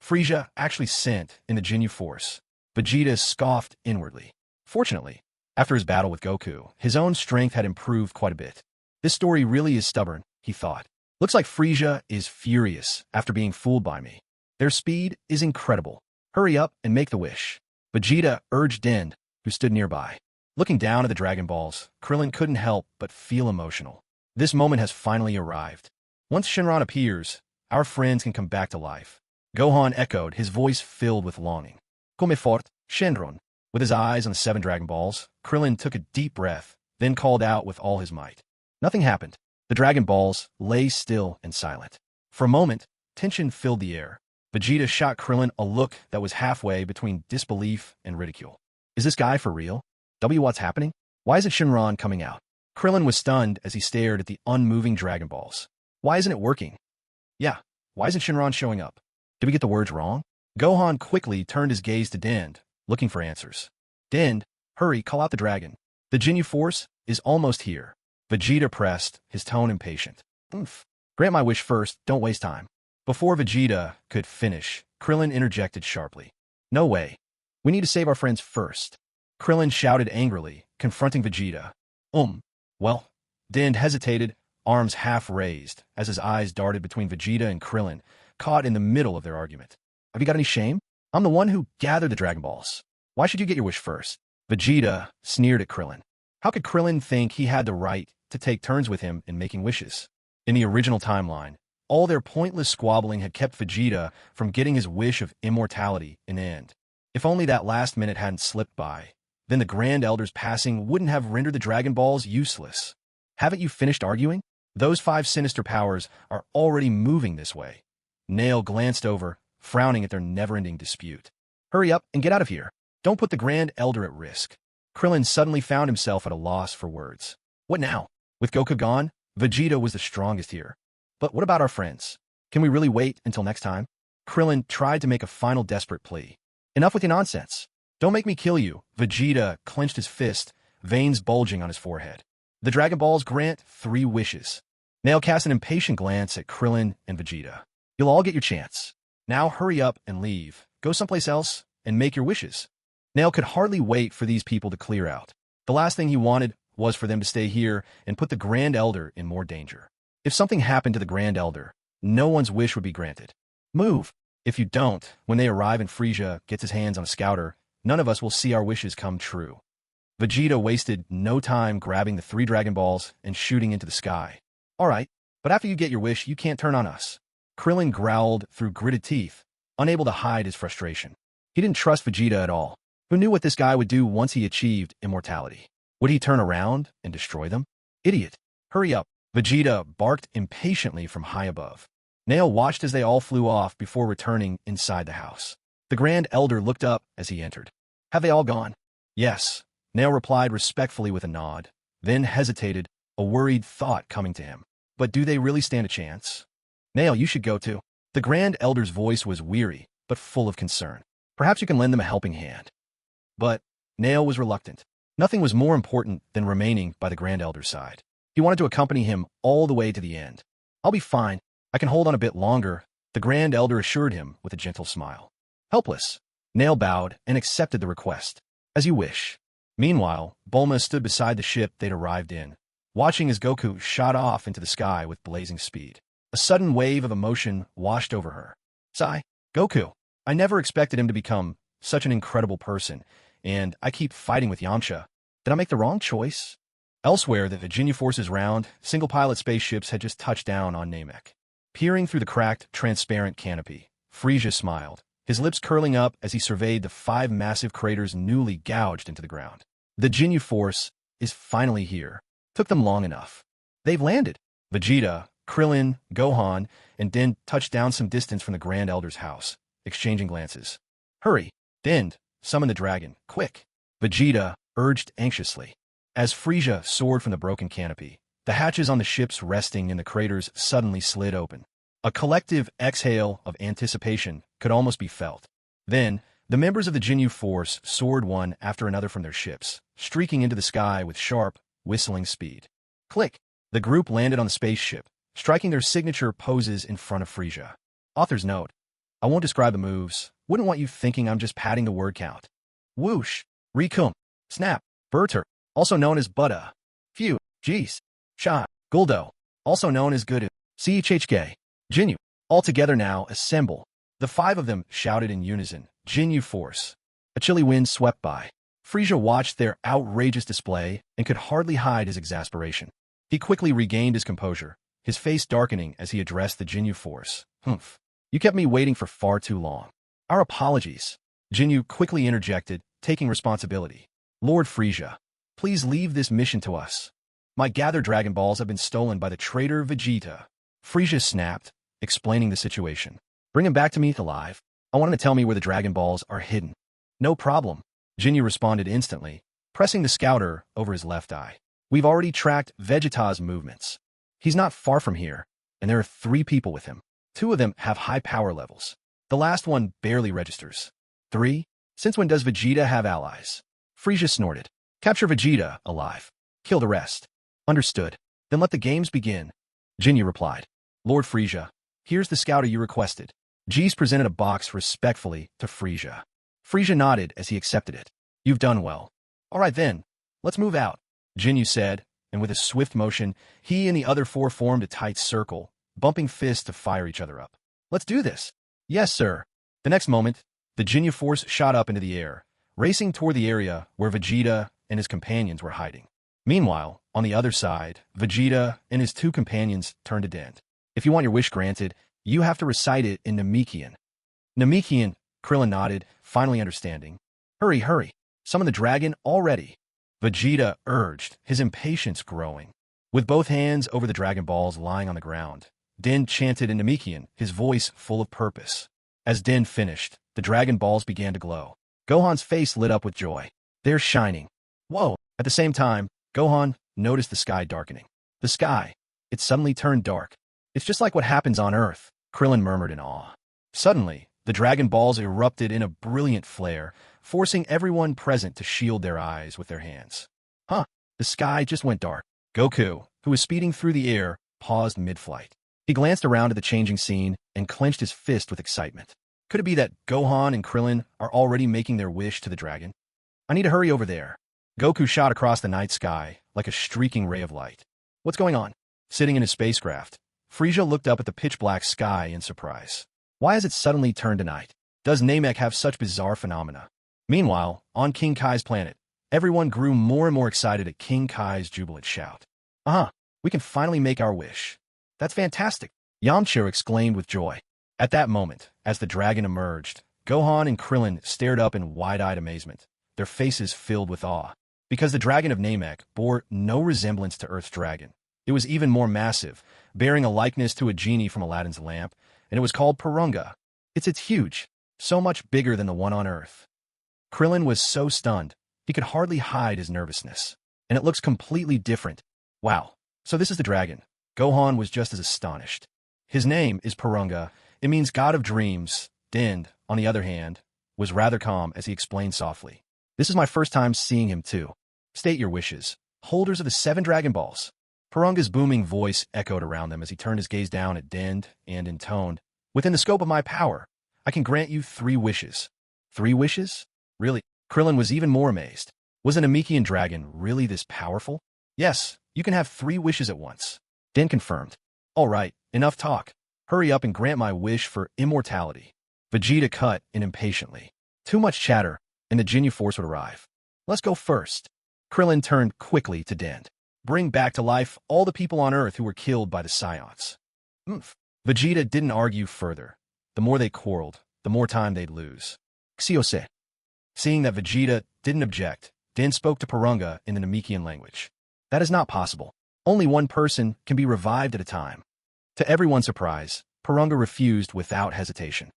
Frieza actually sent in the Ginyu Force. Vegeta scoffed inwardly. Fortunately, after his battle with Goku, his own strength had improved quite a bit. This story really is stubborn, he thought. Looks like Frieza is furious after being fooled by me. Their speed is incredible. Hurry up and make the wish. Vegeta urged Dend, who stood nearby. Looking down at the Dragon Balls, Krillin couldn't help but feel emotional. This moment has finally arrived. Once Shenron appears, our friends can come back to life. Gohan echoed, his voice filled with longing. Come fort, Shenron. With his eyes on the 7 Dragon Balls, Krillin took a deep breath, then called out with all his might. Nothing happened. The Dragon Balls lay still and silent. For a moment, tension filled the air. Vegeta shot Krillin a look that was halfway between disbelief and ridicule. Is this guy for real? What's happening? Why isn't Shenron coming out? Krillin was stunned as he stared at the unmoving Dragon Balls. Why isn't it working? Yeah, why isn't Shenron showing up? Did we get the words wrong? Gohan quickly turned his gaze to Dend, looking for answers. Dend, hurry, call out the dragon. The Ginyu Force is almost here. Vegeta pressed, his tone impatient. Grant my wish first, don't waste time. Before Vegeta could finish, Krillin interjected sharply. No way. We need to save our friends first. Krillin shouted angrily, confronting Vegeta. Well, Dend hesitated, arms half raised, as his eyes darted between Vegeta and Krillin, caught in the middle of their argument. Have you got any shame? I'm the one who gathered the Dragon Balls. Why should you get your wish first? Vegeta sneered at Krillin. How could Krillin think he had the right to take turns with him in making wishes? In the original timeline, all their pointless squabbling had kept Vegeta from getting his wish of immortality an end. If only that last minute hadn't slipped by, then the Grand Elder's passing wouldn't have rendered the Dragon Balls useless. Haven't you finished arguing? Those 5 sinister powers are already moving this way. Nail glanced over, frowning at their never-ending dispute. Hurry up and get out of here. Don't put the Grand Elder at risk. Krillin suddenly found himself at a loss for words. What now? With Goku gone, Vegeta was the strongest here. But what about our friends? Can we really wait until next time? Krillin tried to make a final desperate plea. Enough with your nonsense. Don't make me kill you. Vegeta clenched his fist, veins bulging on his forehead. The Dragon Balls grant 3 wishes. Nail cast an impatient glance at Krillin and Vegeta. You'll all get your chance. Now hurry up and leave. Go someplace else and make your wishes. Nail could hardly wait for these people to clear out. The last thing he wanted was for them to stay here and put the Grand Elder in more danger. If something happened to the Grand Elder, no one's wish would be granted. Move! If you don't, when they arrive and Frieza gets his hands on a scouter, none of us will see our wishes come true. Vegeta wasted no time grabbing the 3 Dragon Balls and shooting into the sky. All right, but after you get your wish, you can't turn on us. Krillin growled through gritted teeth, unable to hide his frustration. He didn't trust Vegeta at all. Who knew what this guy would do once he achieved immortality? Would he turn around and destroy them? Idiot. Hurry up. Vegeta barked impatiently from high above. Nail watched as they all flew off before returning inside the house. The Grand Elder looked up as he entered. Have they all gone? Yes. Nail replied respectfully with a nod, then hesitated, a worried thought coming to him. But do they really stand a chance? Nail, you should go too. The Grand Elder's voice was weary, but full of concern. Perhaps you can lend them a helping hand. But Nail was reluctant. Nothing was more important than remaining by the Grand Elder's side. He wanted to accompany him all the way to the end. I'll be fine. I can hold on a bit longer, the Grand Elder assured him with a gentle smile. Helpless, Nail bowed and accepted the request. As you wish. Meanwhile, Bulma stood beside the ship they'd arrived in, watching as Goku shot off into the sky with blazing speed. A sudden wave of emotion washed over her. Goku. I never expected him to become such an incredible person, and I keep fighting with Yamcha. Did I make the wrong choice? Elsewhere, the Ginyu Force's round, single-pilot spaceships had just touched down on Namek. Peering through the cracked, transparent canopy, Frieza smiled, his lips curling up as he surveyed the 5 massive craters newly gouged into the ground. The Ginyu Force is finally here. Took them long enough. They've landed. Vegeta, Krillin, Gohan, and Din touched down some distance from the Grand Elder's house, exchanging glances. Hurry, Din, summon the dragon, quick. Vegeta urged anxiously. As Frieza soared from the broken canopy, the hatches on the ships resting in the craters suddenly slid open. A collective exhale of anticipation could almost be felt. Then, the members of the Ginyu Force soared one after another from their ships, streaking into the sky with sharp, whistling speed. Click! The group landed on the spaceship, striking their signature poses in front of Frieza. Author's note. I won't describe the moves. Wouldn't want you thinking I'm just padding the word count. Whoosh! Rikum! Snap! Burter! Also known as Buddha. Phew! Jeez! Shot! Guldo! Also known as Gudu. Chhk! Ginyu! All together now, assemble! The 5 of them shouted in unison, Ginyu Force. A chilly wind swept by. Frieza watched their outrageous display and could hardly hide his exasperation. He quickly regained his composure, his face darkening as he addressed the Ginyu Force. Humph. You kept me waiting for far too long. Our apologies. Ginyu quickly interjected, taking responsibility. Lord Frieza, please leave this mission to us. My gathered Dragon Balls have been stolen by the traitor Vegeta. Frieza snapped, explaining the situation. Bring him back to me alive. I want him to tell me where the Dragon Balls are hidden. No problem. Ginyu responded instantly, pressing the scouter over his left eye. We've already tracked Vegeta's movements. He's not far from here, and there are 3 people with him. 2 of them have high power levels. The last one barely registers. 3? Since when does Vegeta have allies? Frieza snorted. Capture Vegeta alive. Kill the rest. Understood. Then let the games begin. Ginyu replied. Lord Frieza, here's the scouter you requested. Jeez presented a box respectfully to Frieza. Frieza nodded as he accepted it. You've done well. All right then, let's move out, Ginyu said, and with a swift motion, he and the other 4 formed a tight circle, bumping fists to fire each other up. Let's do this. Yes, sir. The next moment, the Ginyu Force shot up into the air, racing toward the area where Vegeta and his companions were hiding. Meanwhile, on the other side, Vegeta and his 2 companions turned to Dent. If you want your wish granted, you have to recite it in Namekian. Namekian, Krillin nodded, finally understanding. Hurry, hurry. Summon the dragon already. Vegeta urged, his impatience growing. With both hands over the Dragon Balls lying on the ground, Din chanted in Namekian, his voice full of purpose. As Din finished, the Dragon Balls began to glow. Gohan's face lit up with joy. They're shining. Whoa! At the same time, Gohan noticed the sky darkening. The sky. It suddenly turned dark. It's just like what happens on Earth, Krillin murmured in awe. Suddenly, the Dragon Balls erupted in a brilliant flare, forcing everyone present to shield their eyes with their hands. Huh, the sky just went dark. Goku, who was speeding through the air, paused mid-flight. He glanced around at the changing scene and clenched his fist with excitement. Could it be that Gohan and Krillin are already making their wish to the dragon? I need to hurry over there. Goku shot across the night sky like a streaking ray of light. What's going on? Sitting in his spacecraft, Frieza looked up at the pitch-black sky in surprise. Why has it suddenly turned to night? Does Namek have such bizarre phenomena? Meanwhile, on King Kai's planet, everyone grew more and more excited at King Kai's jubilant shout. We can finally make our wish. That's fantastic, Yamcha exclaimed with joy. At that moment, as the dragon emerged, Gohan and Krillin stared up in wide-eyed amazement, their faces filled with awe. Because the dragon of Namek bore no resemblance to Earth's dragon. It was even more massive, bearing a likeness to a genie from Aladdin's lamp, and it was called Purunga. It's huge, so much bigger than the one on Earth. Krillin was so stunned, he could hardly hide his nervousness. And it looks completely different. Wow, so this is the dragon. Gohan was just as astonished. His name is Purunga. It means God of Dreams. Din, on the other hand, was rather calm as he explained softly. This is my first time seeing him too. State your wishes. Holders of the 7 Dragon Balls. Purunga's booming voice echoed around them as he turned his gaze down at Din and intoned, within the scope of my power, I can grant you 3 wishes. 3 wishes? Really? Krillin was even more amazed. Was an Namekian dragon really this powerful? Yes, you can have 3 wishes at once. Din confirmed. All right, enough talk. Hurry up and grant my wish for immortality. Vegeta cut in impatiently. Too much chatter, and the Ginyu Force would arrive. Let's go first. Krillin turned quickly to Din. Bring back to life all the people on Earth who were killed by the Saiyans. Vegeta didn't argue further. The more they quarreled, the more time they'd lose. Xiose. Seeing that Vegeta didn't object, Din spoke to Purunga in the Namekian language. That is not possible. Only one person can be revived at a time. To everyone's surprise, Purunga refused without hesitation.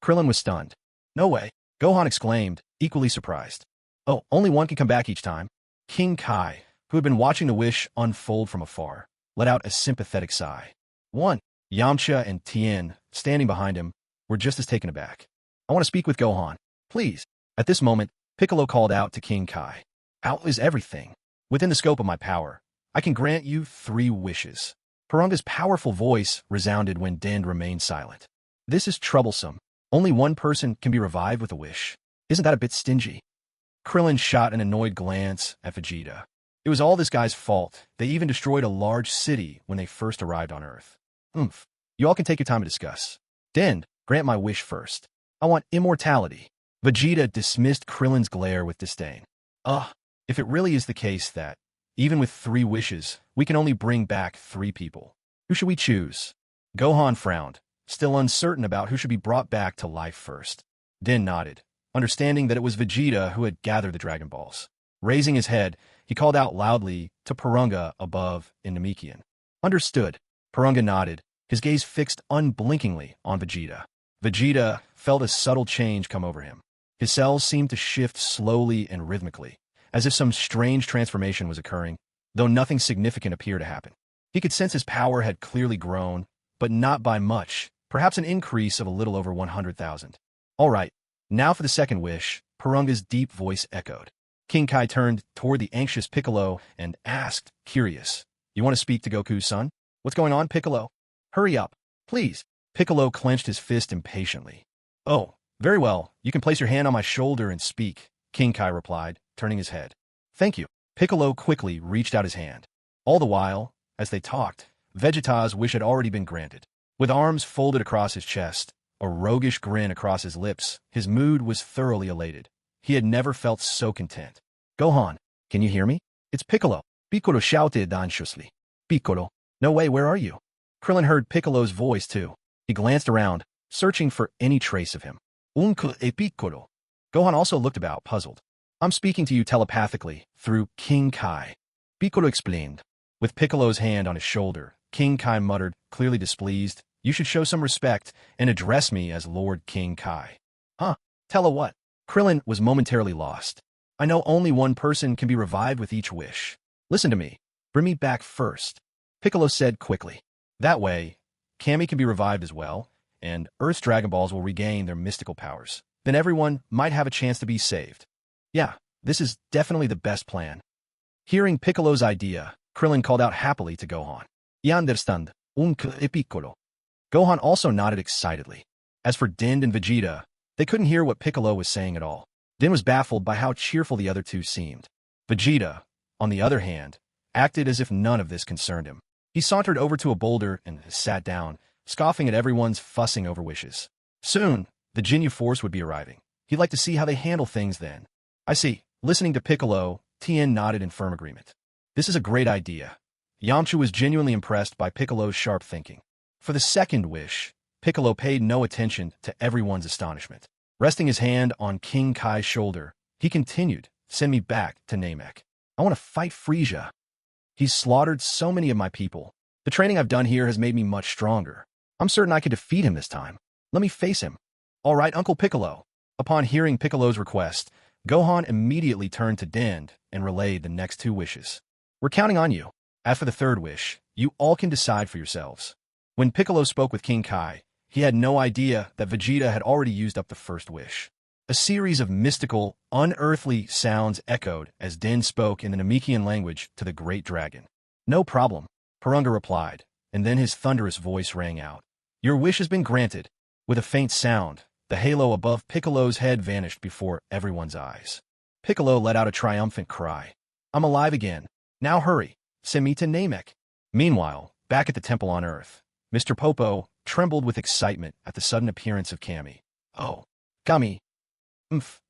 Krillin was stunned. No way, Gohan exclaimed, equally surprised. Oh, only one can come back each time. King Kai, who had been watching the wish unfold from afar, let out a sympathetic sigh. Yamcha and Tien, standing behind him, were just as taken aback. I want to speak with Gohan, please. At this moment, Piccolo called out to King Kai. Out is everything. Within the scope of my power, I can grant you 3 wishes. Purunga's powerful voice resounded when Din remained silent. This is troublesome. Only one person can be revived with a wish. Isn't that a bit stingy? Krillin shot an annoyed glance at Vegeta. It was all this guy's fault. They even destroyed a large city when they first arrived on Earth. You all can take your time to discuss. Din, grant my wish first. I want immortality. Vegeta dismissed Krillin's glare with disdain. If it really is the case that, even with 3 wishes, we can only bring back 3 people, who should we choose? Gohan frowned, still uncertain about who should be brought back to life first. Din nodded, understanding that it was Vegeta who had gathered the Dragon Balls. Raising his head, he called out loudly to Purunga above in Namekian. Understood. Purunga nodded, his gaze fixed unblinkingly on Vegeta. Vegeta felt a subtle change come over him. His cells seemed to shift slowly and rhythmically, as if some strange transformation was occurring, though nothing significant appeared to happen. He could sense his power had clearly grown, but not by much, perhaps an increase of a little over 100,000. All right, now for the second wish, Purunga's deep voice echoed. King Kai turned toward the anxious Piccolo and asked, curious, you want to speak to Goku's son? What's going on, Piccolo? Hurry up, please. Piccolo clenched his fist impatiently. Oh, very well, you can place your hand on my shoulder and speak, King Kai replied, turning his head. Thank you. Piccolo quickly reached out his hand. All the while, as they talked, Vegeta's wish had already been granted. With arms folded across his chest, a roguish grin across his lips, his mood was thoroughly elated. He had never felt so content. Gohan, can you hear me? It's Piccolo. Piccolo shouted anxiously. Piccolo, no way, where are you? Krillin heard Piccolo's voice too. He glanced around, searching for any trace of him. Uncle e Piccolo. Gohan also looked about, puzzled. I'm speaking to you telepathically, through King Kai. Piccolo explained. With Piccolo's hand on his shoulder, King Kai muttered, clearly displeased, you should show some respect and address me as Lord King Kai. Tell her what? Krillin was momentarily lost. I know only one person can be revived with each wish. Listen to me. Bring me back first. Piccolo said quickly. That way, Kami can be revived as well, and Earth's Dragon Balls will regain their mystical powers. Then everyone might have a chance to be saved. Yeah, this is definitely the best plan. Hearing Piccolo's idea, Krillin called out happily to Gohan. I understand, Uncle e Piccolo. Gohan also nodded excitedly. As for Din and Vegeta, they couldn't hear what Piccolo was saying at all. Din was baffled by how cheerful the other two seemed. Vegeta, on the other hand, acted as if none of this concerned him. He sauntered over to a boulder and sat down, scoffing at everyone's fussing over wishes. Soon, the Ginyu Force would be arriving. He'd like to see how they handle things then. I see. Listening to Piccolo, Tien nodded in firm agreement. This is a great idea. Yamcha was genuinely impressed by Piccolo's sharp thinking. For the second wish, Piccolo paid no attention to everyone's astonishment. Resting his hand on King Kai's shoulder, he continued, "Send me back to Namek. I want to fight Frieza. He's slaughtered so many of my people. The training I've done here has made me much stronger. I'm certain I could defeat him this time. Let me face him." "All right, Uncle Piccolo." Upon hearing Piccolo's request, Gohan immediately turned to Dend and relayed the next two wishes. "We're counting on you. As for the third wish, you all can decide for yourselves." When Piccolo spoke with King Kai, he had no idea that Vegeta had already used up the first wish. A series of mystical, unearthly sounds echoed as Dend spoke in the Namekian language to the great dragon. "No problem," Porunga replied, and then his thunderous voice rang out. "Your wish has been granted." With a faint sound, the halo above Piccolo's head vanished before everyone's eyes. Piccolo let out a triumphant cry. "I'm alive again. Now hurry, send me to Namek." Meanwhile, back at the temple on Earth, Mr. Popo trembled with excitement at the sudden appearance of Kami. "Oh, Kami.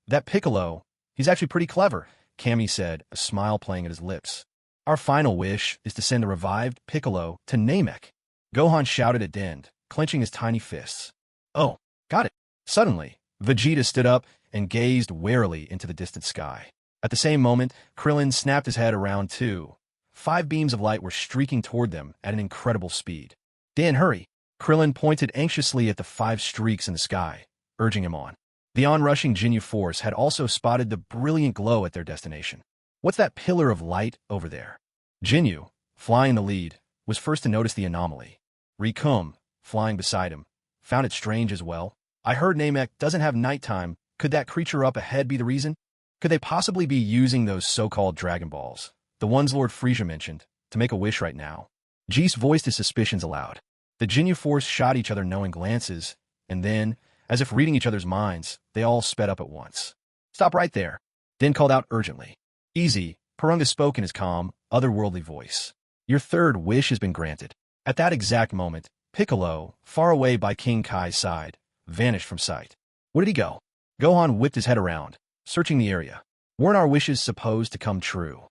That Piccolo. He's actually pretty clever," Kami said, a smile playing at his lips. "Our final wish is to send the revived Piccolo to Namek." Gohan shouted at Dend, clenching his tiny fists. "Oh, got it." Suddenly, Vegeta stood up and gazed warily into the distant sky. At the same moment, Krillin snapped his head around too. 5 beams of light were streaking toward them at an incredible speed. "Dan, hurry!" Krillin pointed anxiously at the 5 streaks in the sky, urging him on. The onrushing Ginyu Force had also spotted the brilliant glow at their destination. "What's that pillar of light over there?" Ginyu, flying the lead, was first to notice the anomaly. Rikum, flying beside him, found it strange as well. "I heard Namek doesn't have nighttime. Could that creature up ahead be the reason? Could they possibly be using those so-called Dragon Balls, the ones Lord Frieza mentioned, to make a wish right now?" Geese voiced his suspicions aloud. The Ginyu Force shot each other knowing glances, and then, as if reading each other's minds, they all sped up at once. "Stop right there," Den called out urgently. "Easy," Porunga spoke in his calm, otherworldly voice. "Your third wish has been granted." At that exact moment, Piccolo, far away by King Kai's side, vanished from sight. Where did he go? Gohan whipped his head around, searching the area. Weren't our wishes supposed to come true?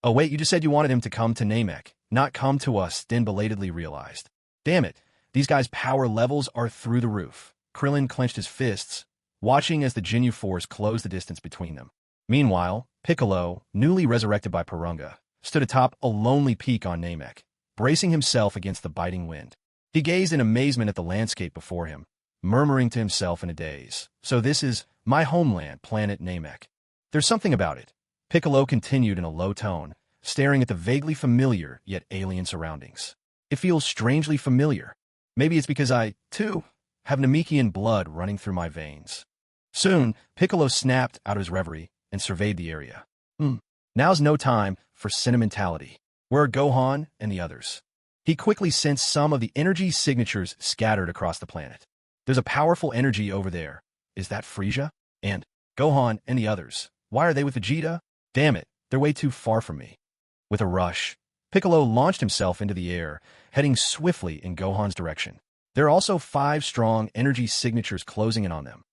"Oh wait, you just said you wanted him to come to Namek, not come to us," Den belatedly realized. "Damn it, these guys' power levels are through the roof." Krillin clenched his fists, watching as the Ginyu Force closed the distance between them. Meanwhile, Piccolo, newly resurrected by Porunga, stood atop a lonely peak on Namek, bracing himself against the biting wind. He gazed in amazement at the landscape before him, murmuring to himself in a daze, "So this is my homeland, planet Namek. There's something about it." Piccolo continued in a low tone, staring at the vaguely familiar yet alien surroundings. "It feels strangely familiar. Maybe it's because I, too, have Namekian blood running through my veins." Soon, Piccolo snapped out of his reverie and surveyed the area. Now's no time for sentimentality. Where are Gohan and the others? He quickly sensed some of the energy signatures scattered across the planet. "There's a powerful energy over there. Is that Frieza? And Gohan and the others. Why are they with Vegeta? Damn it, they're way too far from me." With a rush, Piccolo launched himself into the air, heading swiftly in Gohan's direction. There are also 5 strong energy signatures closing in on them.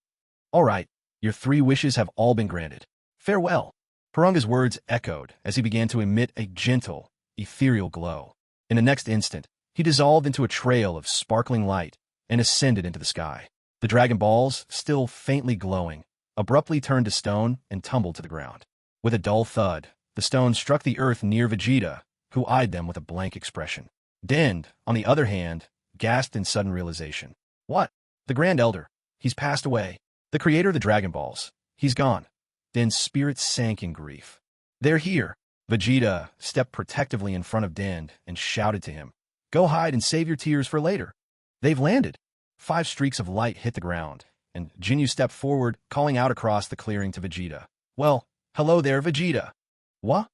"All right, your 3 wishes have all been granted. Farewell." Porunga's words echoed as he began to emit a gentle, ethereal glow. In the next instant, he dissolved into a trail of sparkling light and ascended into the sky. The Dragon Balls, still faintly glowing, abruptly turned to stone and tumbled to the ground. With a dull thud, the stones struck the earth near Vegeta, who eyed them with a blank expression. Dend, on the other hand, gasped in sudden realization. "What? The Grand Elder. He's passed away. The creator of the Dragon Balls. He's gone." Dend's spirit sank in grief. "They're here." Vegeta stepped protectively in front of Dend and shouted to him. "Go hide and save your tears for later." "They've landed." 5 streaks of light hit the ground, and Ginyu stepped forward, calling out across the clearing to Vegeta. "Well, hello there, Vegeta." "What?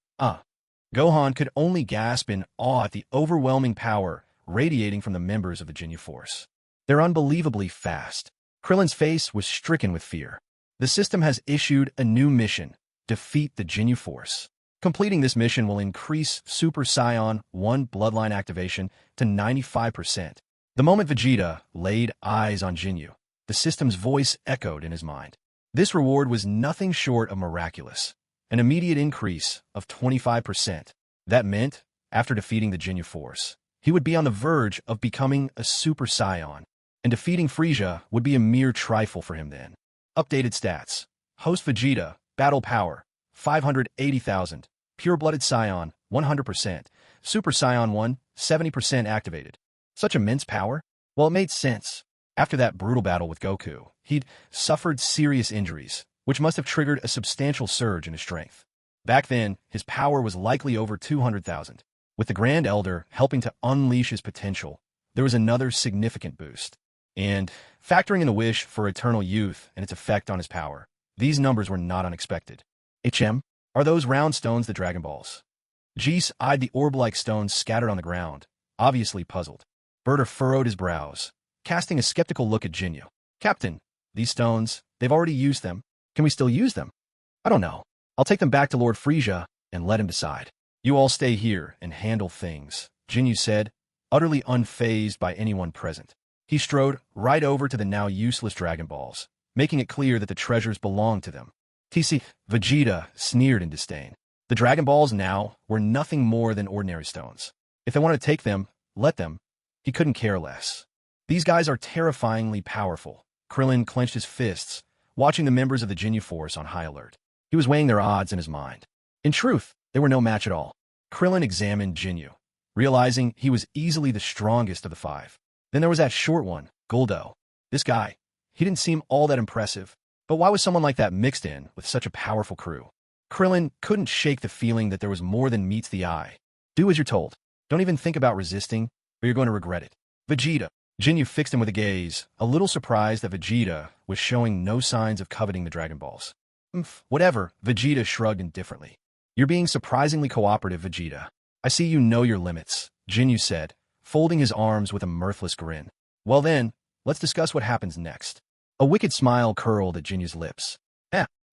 Gohan could only gasp in awe at the overwhelming power radiating from the members of the Ginyu Force. "They're unbelievably fast." Krillin's face was stricken with fear. "The system has issued a new mission: defeat the Ginyu Force. Completing this mission will increase Super Saiyan 1 bloodline activation to 95%. The moment Vegeta laid eyes on Ginyu, the system's voice echoed in his mind. This reward was nothing short of miraculous, an immediate increase of 25%. That meant, after defeating the Ginyu Force, he would be on the verge of becoming a Super Saiyan, and defeating Frieza would be a mere trifle for him then. Updated stats. Host Vegeta, battle power, 580,000. Pure-blooded Saiyan, 100%. Super Saiyan 1, 70% activated. Such immense power? Well, it made sense. After that brutal battle with Goku, he'd suffered serious injuries, which must have triggered a substantial surge in his strength. Back then, his power was likely over 200,000. With the Grand Elder helping to unleash his potential, there was another significant boost. And, factoring in the wish for eternal youth and its effect on his power, these numbers were not unexpected. Are those round stones the Dragon Balls? Geese eyed the orb-like stones scattered on the ground, obviously puzzled. Berta furrowed his brows, casting a skeptical look at Ginyu. Captain, these stones, they've already used them. Can we still use them? I don't know. I'll take them back to Lord Frieza and let him decide. You all stay here and handle things, Ginyu said, utterly unfazed by anyone present. He strode right over to the now useless Dragon Balls, making it clear that the treasures belonged to them. Vegeta sneered in disdain. The Dragon Balls now were nothing more than ordinary stones. If they wanted to take them, let them. He couldn't care less. These guys are terrifyingly powerful. Krillin clenched his fists, watching the members of the Ginyu Force on high alert. He was weighing their odds in his mind. In truth, they were no match at all. Krillin examined Ginyu, realizing he was easily the strongest of the five. Then there was that short one, Guldo. This guy, he didn't seem all that impressive. But why was someone like that mixed in with such a powerful crew? Krillin couldn't shake the feeling that there was more than meets the eye. Do as you're told. Don't even think about resisting, or you're going to regret it. Vegeta. Ginyu fixed him with a gaze, a little surprised that Vegeta was showing no signs of coveting the Dragon Balls. Whatever, Vegeta shrugged indifferently. You're being surprisingly cooperative, Vegeta. I see you know your limits, Ginyu said, folding his arms with a mirthless grin. Well then, let's discuss what happens next. A wicked smile curled at Ginyu's lips.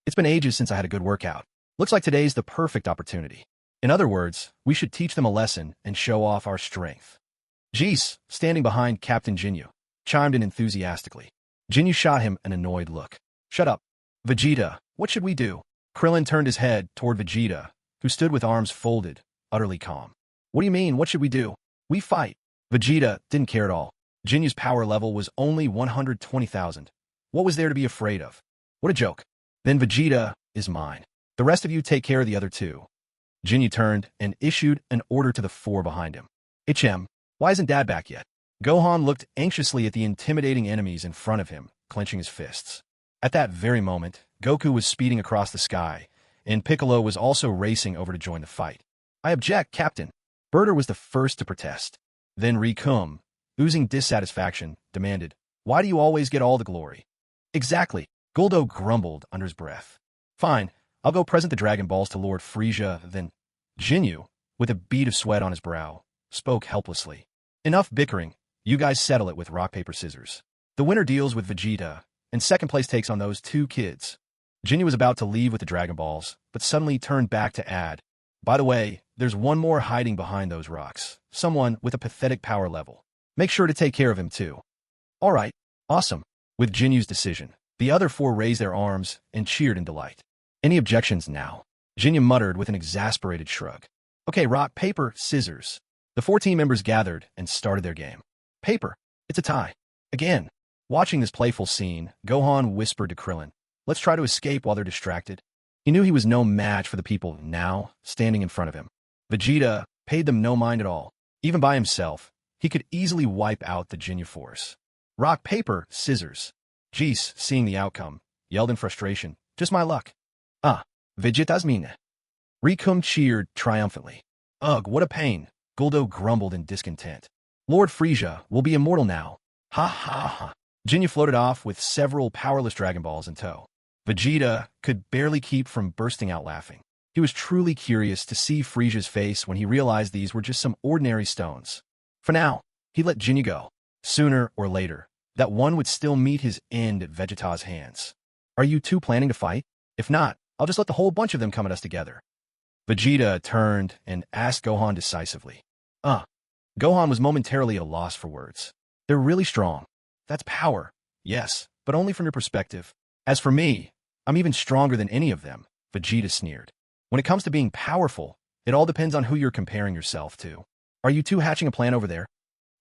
It's been ages since I had a good workout. Looks like today's the perfect opportunity. In other words, we should teach them a lesson and show off our strength. Geese, standing behind Captain Ginyu, chimed in enthusiastically. Ginyu shot him an annoyed look. Shut up. Vegeta, what should we do? Krillin turned his head toward Vegeta, who stood with arms folded, utterly calm. What do you mean, what should we do? We fight. Vegeta didn't care at all. Ginyu's power level was only 120,000. What was there to be afraid of? What a joke. Then Vegeta is mine. The rest of you take care of the other two. Ginyu turned and issued an order to the four behind him. Why isn't Dad back yet? Gohan looked anxiously at the intimidating enemies in front of him, clenching his fists. At that very moment, Goku was speeding across the sky, and Piccolo was also racing over to join the fight. I object, Captain. Berta was the first to protest. Then Rikum, oozing dissatisfaction, demanded, Why do you always get all the glory? Exactly, Guldo grumbled under his breath. Fine, I'll go present the Dragon Balls to Lord Frieza, then Ginyu, with a bead of sweat on his brow, spoke helplessly. Enough bickering, you guys settle it with rock, paper, scissors. The winner deals with Vegeta, and second place takes on those two kids. Ginyu was about to leave with the Dragon Balls, but suddenly turned back to add, By the way, there's one more hiding behind those rocks, someone with a pathetic power level. Make sure to take care of him too. All right, awesome. With Ginyu's decision, the other four raised their arms and cheered in delight. Any objections now? Ginyu muttered with an exasperated shrug. Okay, rock, paper, scissors. The 4 team members gathered and started their game. Paper. It's a tie. Again. Watching this playful scene, Gohan whispered to Krillin, Let's try to escape while they're distracted. He knew he was no match for the people now standing in front of him. Vegeta paid them no mind at all. Even by himself, he could easily wipe out the Ginyu Force. Rock, paper, scissors. Geese, seeing the outcome, yelled in frustration, Just my luck. Vegeta's mine. Rikum cheered triumphantly. Ugh, what a pain, Guldo grumbled in discontent. Lord Frieza will be immortal now. Ha ha ha. Ginyu floated off with several powerless Dragon Balls in tow. Vegeta could barely keep from bursting out laughing. He was truly curious to see Frieza's face when he realized these were just some ordinary stones. For now, he let Ginyu go. Sooner or later, that one would still meet his end at Vegeta's hands. Are you two planning to fight? If not, I'll just let the whole bunch of them come at us together. Vegeta turned and asked Gohan decisively. Gohan was momentarily at a loss for words. They're really strong. That's power. Yes, but only from your perspective. As for me, I'm even stronger than any of them, Vegeta sneered. When it comes to being powerful, it all depends on who you're comparing yourself to. Are you two hatching a plan over there?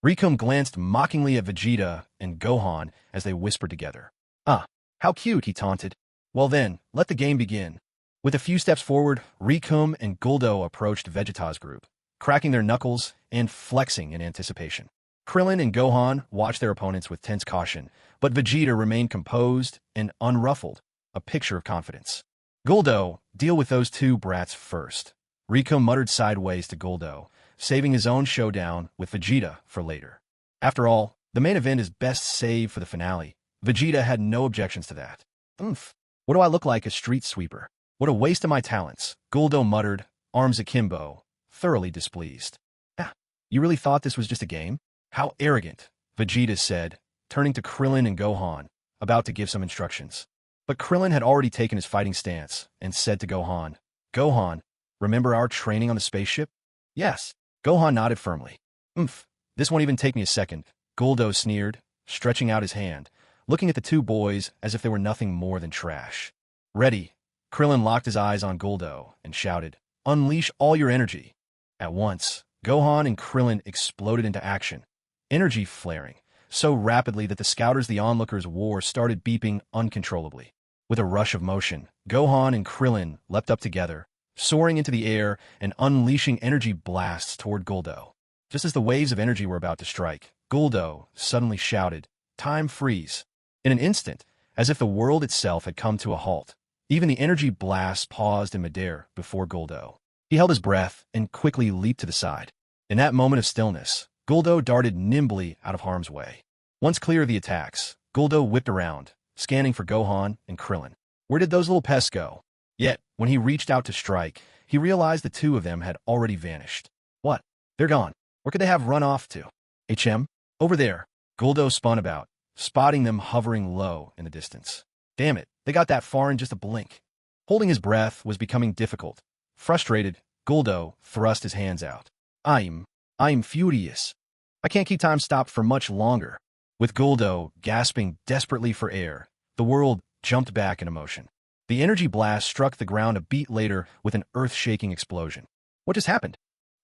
Rikum glanced mockingly at Vegeta and Gohan as they whispered together. Ah, how cute, he taunted. Well then, let the game begin. With a few steps forward, Rikum and Guldo approached Vegeta's group, cracking their knuckles and flexing in anticipation. Krillin and Gohan watched their opponents with tense caution, but Vegeta remained composed and unruffled, a picture of confidence. Guldo, deal with those two brats first. Rikum muttered sideways to Guldo, saving his own showdown with Vegeta for later. After all, the main event is best saved for the finale. Vegeta had no objections to that. What do I look like, a street sweeper? What a waste of my talents, Guldo muttered, arms akimbo, thoroughly displeased. You really thought this was just a game? How arrogant, Vegeta said, turning to Krillin and Gohan, about to give some instructions. But Krillin had already taken his fighting stance and said to Gohan, Gohan, remember our training on the spaceship? Yes. Gohan nodded firmly. This won't even take me a second, Guldo sneered, stretching out his hand, looking at the two boys as if they were nothing more than trash. Ready. Krillin locked his eyes on Guldo and shouted, Unleash all your energy. At once, Gohan and Krillin exploded into action, energy flaring, so rapidly that the scouters the onlookers wore started beeping uncontrollably. With a rush of motion, Gohan and Krillin leapt up together, soaring into the air and unleashing energy blasts toward Guldo. Just as the waves of energy were about to strike, Guldo suddenly shouted, Time freeze. In an instant, as if the world itself had come to a halt, even the energy blast paused in midair before Guldo. He held his breath and quickly leaped to the side. In that moment of stillness, Guldo darted nimbly out of harm's way. Once clear of the attacks, Guldo whipped around, scanning for Gohan and Krillin. Where did those little pests go? Yet, when he reached out to strike, he realized the two of them had already vanished. What? They're gone. Where could they have run off to? Over there. Guldo spun about, spotting them hovering low in the distance. Damn it, they got that far in just a blink. Holding his breath was becoming difficult. Frustrated, Guldo thrust his hands out. I'm furious. I can't keep time stopped for much longer. With Guldo gasping desperately for air, the world jumped back in motion. The energy blast struck the ground a beat later with an earth-shaking explosion. What just happened?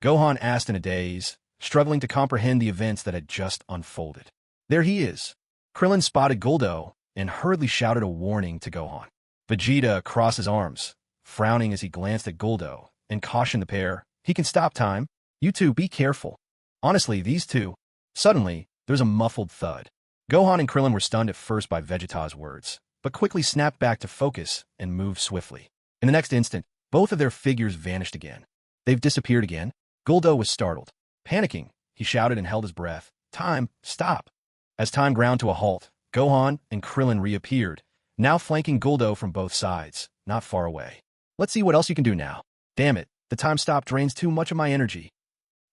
Gohan asked in a daze, struggling to comprehend the events that had just unfolded. There he is. Krillin spotted Guldo and hurriedly shouted a warning to Gohan. Vegeta crossed his arms, frowning as he glanced at Guldo, and cautioned the pair, He can stop time. You two, be careful. Honestly, these two. Suddenly, there was a muffled thud. Gohan and Krillin were stunned at first by Vegeta's words, but quickly snapped back to focus and moved swiftly. In the next instant, both of their figures vanished again. They've disappeared again? Guldo was startled. Panicking, he shouted and held his breath. Time, stop. As time ground to a halt, Gohan and Krillin reappeared, now flanking Guldo from both sides, not far away. Let's see what else you can do now. Damn it, the time stop drains too much of my energy.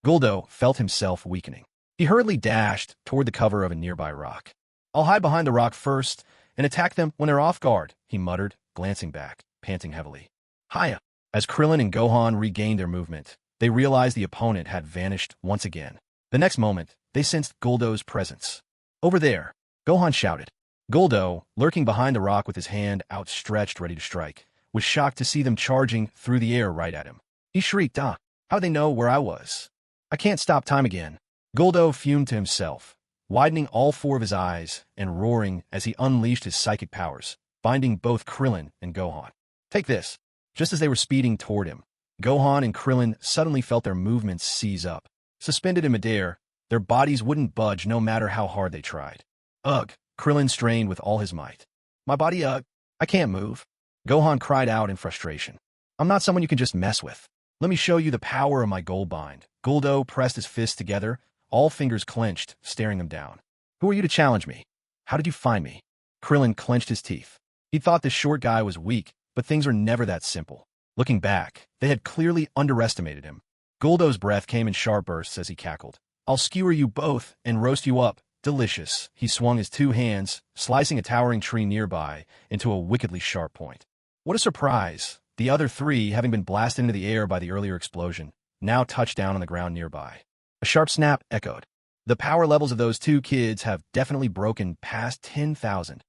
Guldo felt himself weakening. He hurriedly dashed toward the cover of a nearby rock. I'll hide behind the rock first and attack them when they're off guard, he muttered, glancing back, panting heavily. Hiya! As Krillin and Gohan regained their movement, they realized the opponent had vanished once again. The next moment, they sensed Guldo's presence. Over there, Gohan shouted. Guldo, lurking behind the rock with his hand outstretched ready to strike, was shocked to see them charging through the air right at him. He shrieked, how'd they know where I was? I can't stop time again. Guldo fumed to himself, widening all four of his eyes and roaring as he unleashed his psychic powers, binding both Krillin and Gohan. Take this. Just as they were speeding toward him, Gohan and Krillin suddenly felt their movements seize up. Suspended in midair, their bodies wouldn't budge no matter how hard they tried. Ugh! Krillin strained with all his might. My body, I can't move. Gohan cried out in frustration. I'm not someone you can just mess with. Let me show you the power of my gold bind. Guldo pressed his fists together, all fingers clenched, staring him down. Who are you to challenge me? How did you find me? Krillin clenched his teeth. He thought this short guy was weak, but things were never that simple. Looking back, they had clearly underestimated him. Guldo's breath came in sharp bursts as he cackled. I'll skewer you both and roast you up. Delicious. He swung his two hands, slicing a towering tree nearby into a wickedly sharp point. What a surprise! The other three, having been blasted into the air by the earlier explosion, now touched down on the ground nearby. A sharp snap echoed. The power levels of those two kids have definitely broken past 10,000.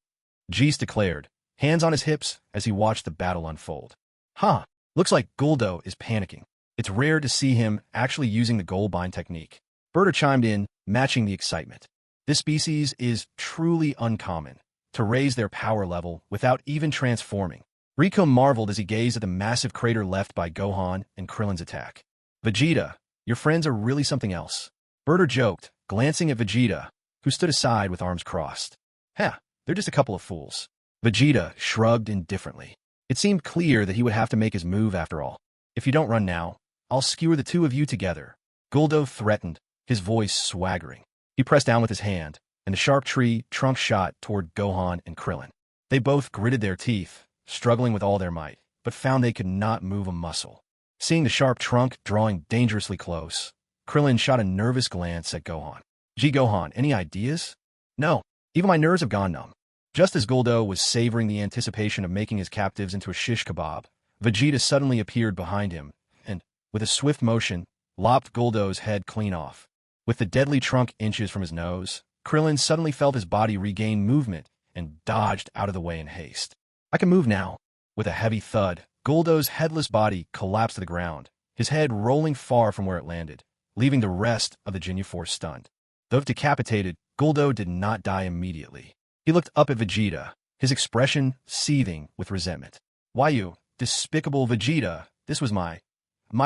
Geese declared, hands on his hips as he watched the battle unfold. Huh, looks like Guldo is panicking. It's rare to see him actually using the goal bind technique. Berta chimed in, matching the excitement. This species is truly uncommon, to raise their power level without even transforming. Riku marveled as he gazed at the massive crater left by Gohan and Krillin's attack. Vegeta, your friends are really something else. Berta joked, glancing at Vegeta, who stood aside with arms crossed. They're just a couple of fools. Vegeta shrugged indifferently. It seemed clear that he would have to make his move after all. If you don't run now, I'll skewer the two of you together. Guldo threatened, his voice swaggering. He pressed down with his hand, and the sharp tree trunk shot toward Gohan and Krillin. They both gritted their teeth, struggling with all their might, but found they could not move a muscle. Seeing the sharp trunk drawing dangerously close, Krillin shot a nervous glance at Gohan. Gee, Gohan, any ideas? No, even my nerves have gone numb. Just as Guldo was savoring the anticipation of making his captives into a shish kebab, Vegeta suddenly appeared behind him, and, with a swift motion, lopped Guldo's head clean off. With the deadly trunk inches from his nose, Krillin suddenly felt his body regain movement and dodged out of the way in haste. I can move now. With a heavy thud, Guldo's headless body collapsed to the ground, his head rolling far from where it landed, leaving the rest of the Ginyu Force stunned. Though decapitated, Guldo did not die immediately. He looked up at Vegeta, his expression seething with resentment. Why, you despicable Vegeta, this was my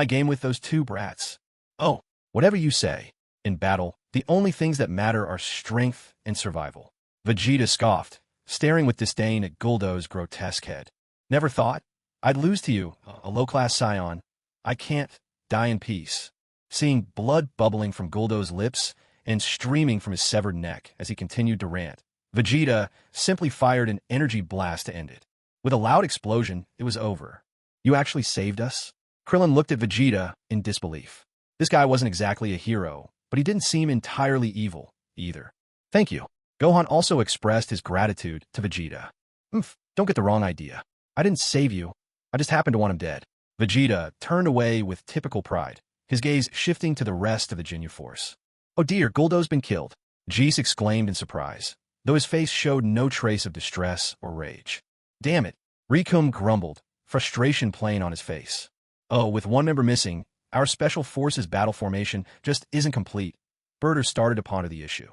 game with those two brats. Oh, whatever you say. In battle, the only things that matter are strength and survival. Vegeta scoffed, staring with disdain at Guldo's grotesque head. Never thought I'd lose to you, a low-class Saiyan. I can't die in peace. Seeing blood bubbling from Guldo's lips and streaming from his severed neck as he continued to rant, Vegeta simply fired an energy blast to end it. With a loud explosion, it was over. You actually saved us? Krillin looked at Vegeta in disbelief. This guy wasn't exactly a hero, but he didn't seem entirely evil, either. Thank you. Gohan also expressed his gratitude to Vegeta. Don't get the wrong idea. I didn't save you. I just happened to want him dead. Vegeta turned away with typical pride, his gaze shifting to the rest of the Ginyu Force. Oh dear, Guldo's been killed, Jis exclaimed in surprise, though his face showed no trace of distress or rage. Damn it, Riku grumbled, frustration playing on his face. Oh, with one member missing, our Special Forces battle formation just isn't complete. Berta started to ponder the issue.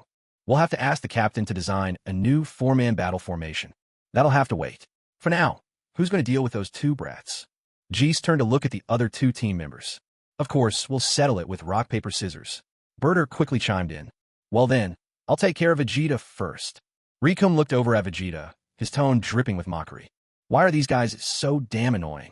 We'll have to ask the captain to design a new four-man battle formation. That'll have to wait. For now, who's going to deal with those two brats? Jis turned to look at the other two team members. Of course, we'll settle it with rock, paper, scissors. Berta quickly chimed in. Well then, I'll take care of Vegeta first. Riku looked over at Vegeta, his tone dripping with mockery. Why are these guys so damn annoying?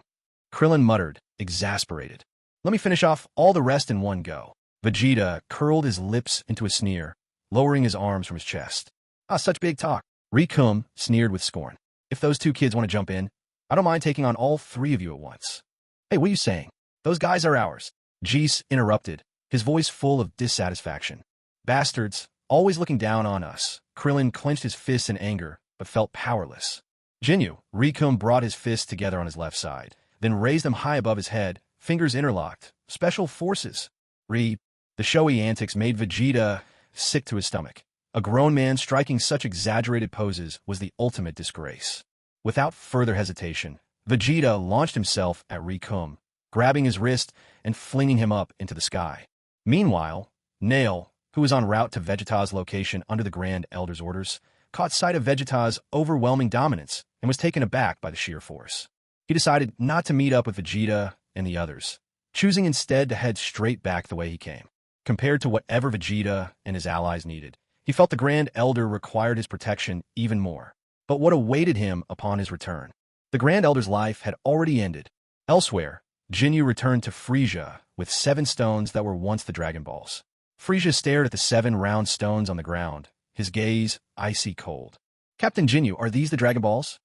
Krillin muttered, exasperated. Let me finish off all the rest in one go. Vegeta curled his lips into a sneer, lowering his arms from his chest. Such big talk. Riku sneered with scorn. If those two kids want to jump in, I don't mind taking on all three of you at once. Hey, what are you saying? Those guys are ours. Jis interrupted, his voice full of dissatisfaction. Bastards, always looking down on us. Krillin clenched his fists in anger, but felt powerless. Ginyu, Riku brought his fists together on his left side, then raised them high above his head, fingers interlocked. Special Forces. The showy antics made Vegeta sick to his stomach. A grown man striking such exaggerated poses was the ultimate disgrace. Without further hesitation, Vegeta launched himself at Riku, grabbing his wrist and flinging him up into the sky. Meanwhile, Nail, who was en route to Vegeta's location under the Grand Elder's orders, caught sight of Vegeta's overwhelming dominance and was taken aback by the sheer force. He decided not to meet up with Vegeta and the others, choosing instead to head straight back the way he came. Compared to whatever Vegeta and his allies needed, he felt the Grand Elder required his protection even more. But what awaited him upon his return? The Grand Elder's life had already ended. Elsewhere, Ginyu returned to Frieza with 7 stones that were once the Dragon Balls. Frieza stared at the 7 round stones on the ground, his gaze icy cold. Captain Ginyu, are these the Dragon Balls?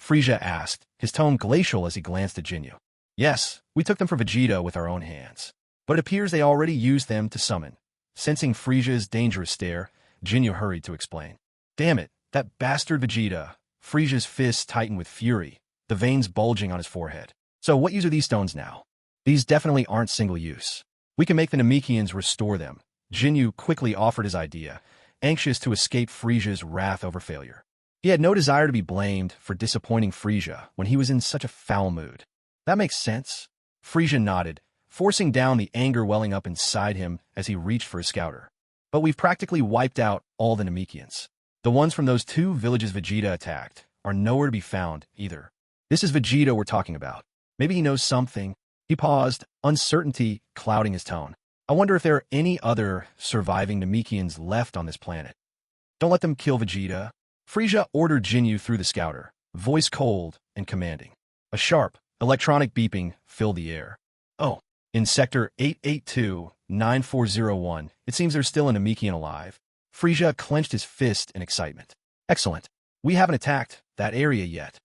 Frieza asked, his tone glacial as he glanced at Ginyu. Yes, we took them for Vegeta with our own hands. But it appears they already used them to summon. Sensing Frieza's dangerous stare, Ginyu hurried to explain. Damn it, that bastard Vegeta. Frieza's fists tightened with fury, the veins bulging on his forehead. So what use are these stones now? These definitely aren't single-use. We can make the Namekians restore them. Ginyu quickly offered his idea, anxious to escape Frieza's wrath over failure. He had no desire to be blamed for disappointing Frieza when he was in such a foul mood. That makes sense. Frieza nodded, forcing down the anger welling up inside him as he reached for his scouter. But we've practically wiped out all the Namekians. The ones from those 2 villages Vegeta attacked are nowhere to be found either. This is Vegeta we're talking about. Maybe he knows something. He paused, uncertainty clouding his tone. I wonder if there are any other surviving Namekians left on this planet. Don't let them kill Vegeta. Frieza ordered Ginyu through the scouter, voice cold and commanding. A sharp, electronic beeping filled the air. Oh, in Sector 882-9401, it seems there's still a Namekian alive. Frieza clenched his fist in excitement. Excellent. We haven't attacked that area yet.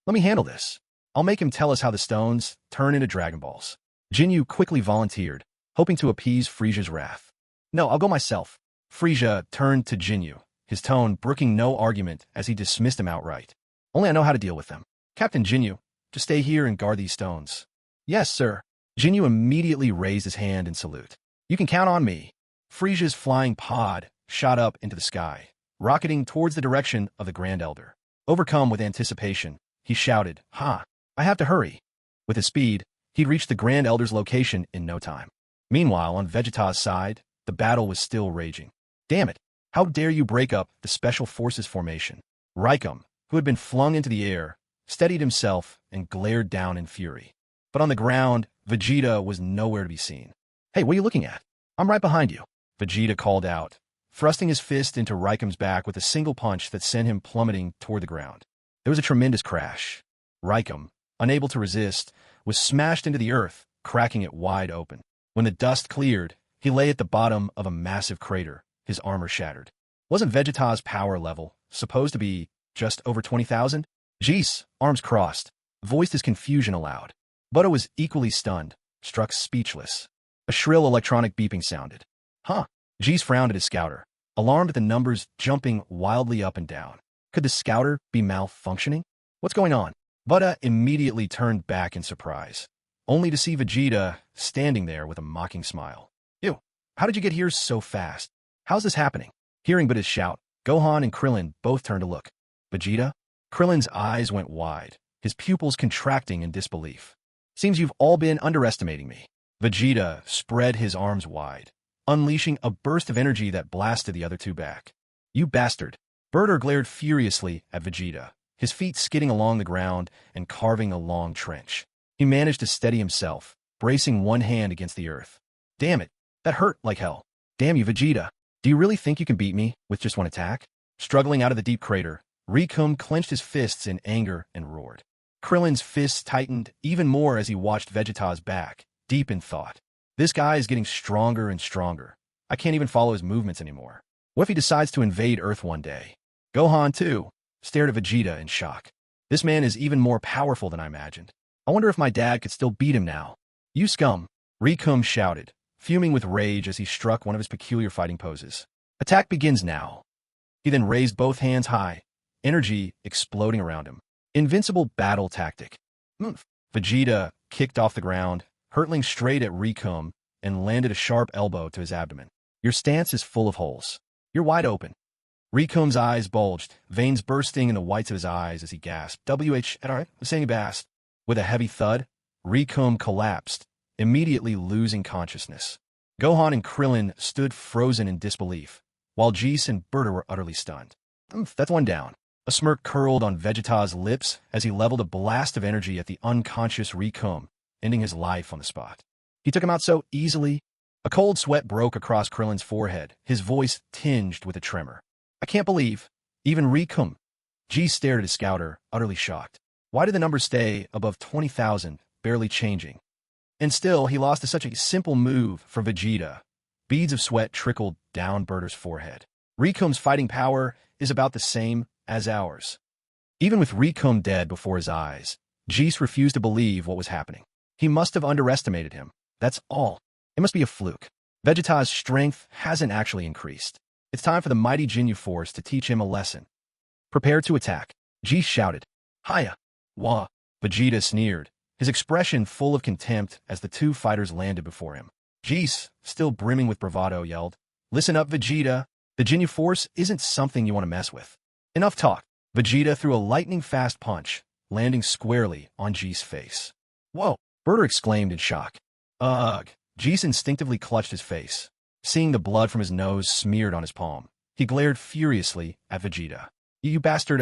Let me handle this. I'll make him tell us how the stones turn into Dragon Balls. Ginyu quickly volunteered, hoping to appease Frieza's wrath. No, I'll go myself. Frieza turned to Ginyu, his tone brooking no argument as he dismissed him outright. Only I know how to deal with them. Captain Ginyu, just stay here and guard these stones. Yes, sir. Ginyu immediately raised his hand in salute. You can count on me. Frieza's flying pod shot up into the sky, rocketing towards the direction of the Grand Elder. Overcome with anticipation, he shouted, "Ha! I have to hurry." With his speed, he'd reached the Grand Elder's location in no time. Meanwhile, on Vegeta's side, the battle was still raging. Damn it! How dare you break up the Special Forces formation? Raikum, who had been flung into the air, steadied himself and glared down in fury. But on the ground, Vegeta was nowhere to be seen. Hey, what are you looking at? I'm right behind you, Vegeta called out, thrusting his fist into Raikum's back with a single punch that sent him plummeting toward the ground. There was a tremendous crash. Raikum, unable to resist, was smashed into the earth, cracking it wide open. When the dust cleared, he lay at the bottom of a massive crater, his armor shattered. Wasn't Vegeta's power level supposed to be just over 20,000? Jeez, arms crossed, voiced his confusion aloud. Buddha was equally stunned, struck speechless. A shrill electronic beeping sounded. Huh? Jeez frowned at his scouter, alarmed at the numbers jumping wildly up and down. Could the scouter be malfunctioning? What's going on? Buddha immediately turned back in surprise, only to see Vegeta standing there with a mocking smile. Ew, how did you get here so fast? How's this happening? Hearing Buddha's shout, Gohan and Krillin both turned to look. Vegeta? Krillin's eyes went wide, his pupils contracting in disbelief. Seems you've all been underestimating me. Vegeta spread his arms wide, unleashing a burst of energy that blasted the other two back. You bastard! Burter glared furiously at Vegeta, his feet skidding along the ground and carving a long trench. He managed to steady himself, bracing one hand against the earth. Damn it, that hurt like hell. Damn you, Vegeta. Do you really think you can beat me with just one attack? Struggling out of the deep crater, Rikum clenched his fists in anger and roared. Krillin's fists tightened even more as he watched Vegeta's back, deep in thought. This guy is getting stronger and stronger. I can't even follow his movements anymore. What if he decides to invade Earth one day? Gohan, too, stared at Vegeta in shock. This man is even more powerful than I imagined. I wonder if my dad could still beat him now. You scum! Rikum shouted, fuming with rage as he struck one of his peculiar fighting poses. Attack begins now. He then raised both hands high, energy exploding around him. Invincible battle tactic. Vegeta kicked off the ground, hurtling straight at Rikum, and landed a sharp elbow to his abdomen. Your stance is full of holes. You're wide open. Rikum's eyes bulged, veins bursting in the whites of his eyes as he gasped. Saying bast. With a heavy thud, Rikum collapsed, immediately losing consciousness. Gohan and Krillin stood frozen in disbelief, while Jees and Berta were utterly stunned. That's one down. A smirk curled on Vegeta's lips as he leveled a blast of energy at the unconscious Rikum, ending his life on the spot. He took him out so easily. A cold sweat broke across Krillin's forehead, his voice tinged with a tremor. I can't believe. Even Rikum. G stared at his scouter, utterly shocked. Why did the number stay above 20,000, barely changing? And still, he lost to such a simple move from Vegeta. Beads of sweat trickled down Berta's forehead. Rikum's fighting power is about the same as ours. Even with Rikum dead before his eyes, Jees refused to believe what was happening. He must have underestimated him. That's all. It must be a fluke. Vegeta's strength hasn't actually increased. It's time for the mighty Ginyu Force to teach him a lesson. Prepare to attack. Jees shouted. Hiya! Wah! Vegeta sneered, his expression full of contempt as the two fighters landed before him. Jees, still brimming with bravado, yelled, Listen up, Vegeta. The Ginyu Force isn't something you want to mess with. Enough talk. Vegeta threw a lightning-fast punch, landing squarely on G's face. Whoa! Berter exclaimed in shock. Ugh! Geese instinctively clutched his face. Seeing the blood from his nose smeared on his palm, he glared furiously at Vegeta. You bastard,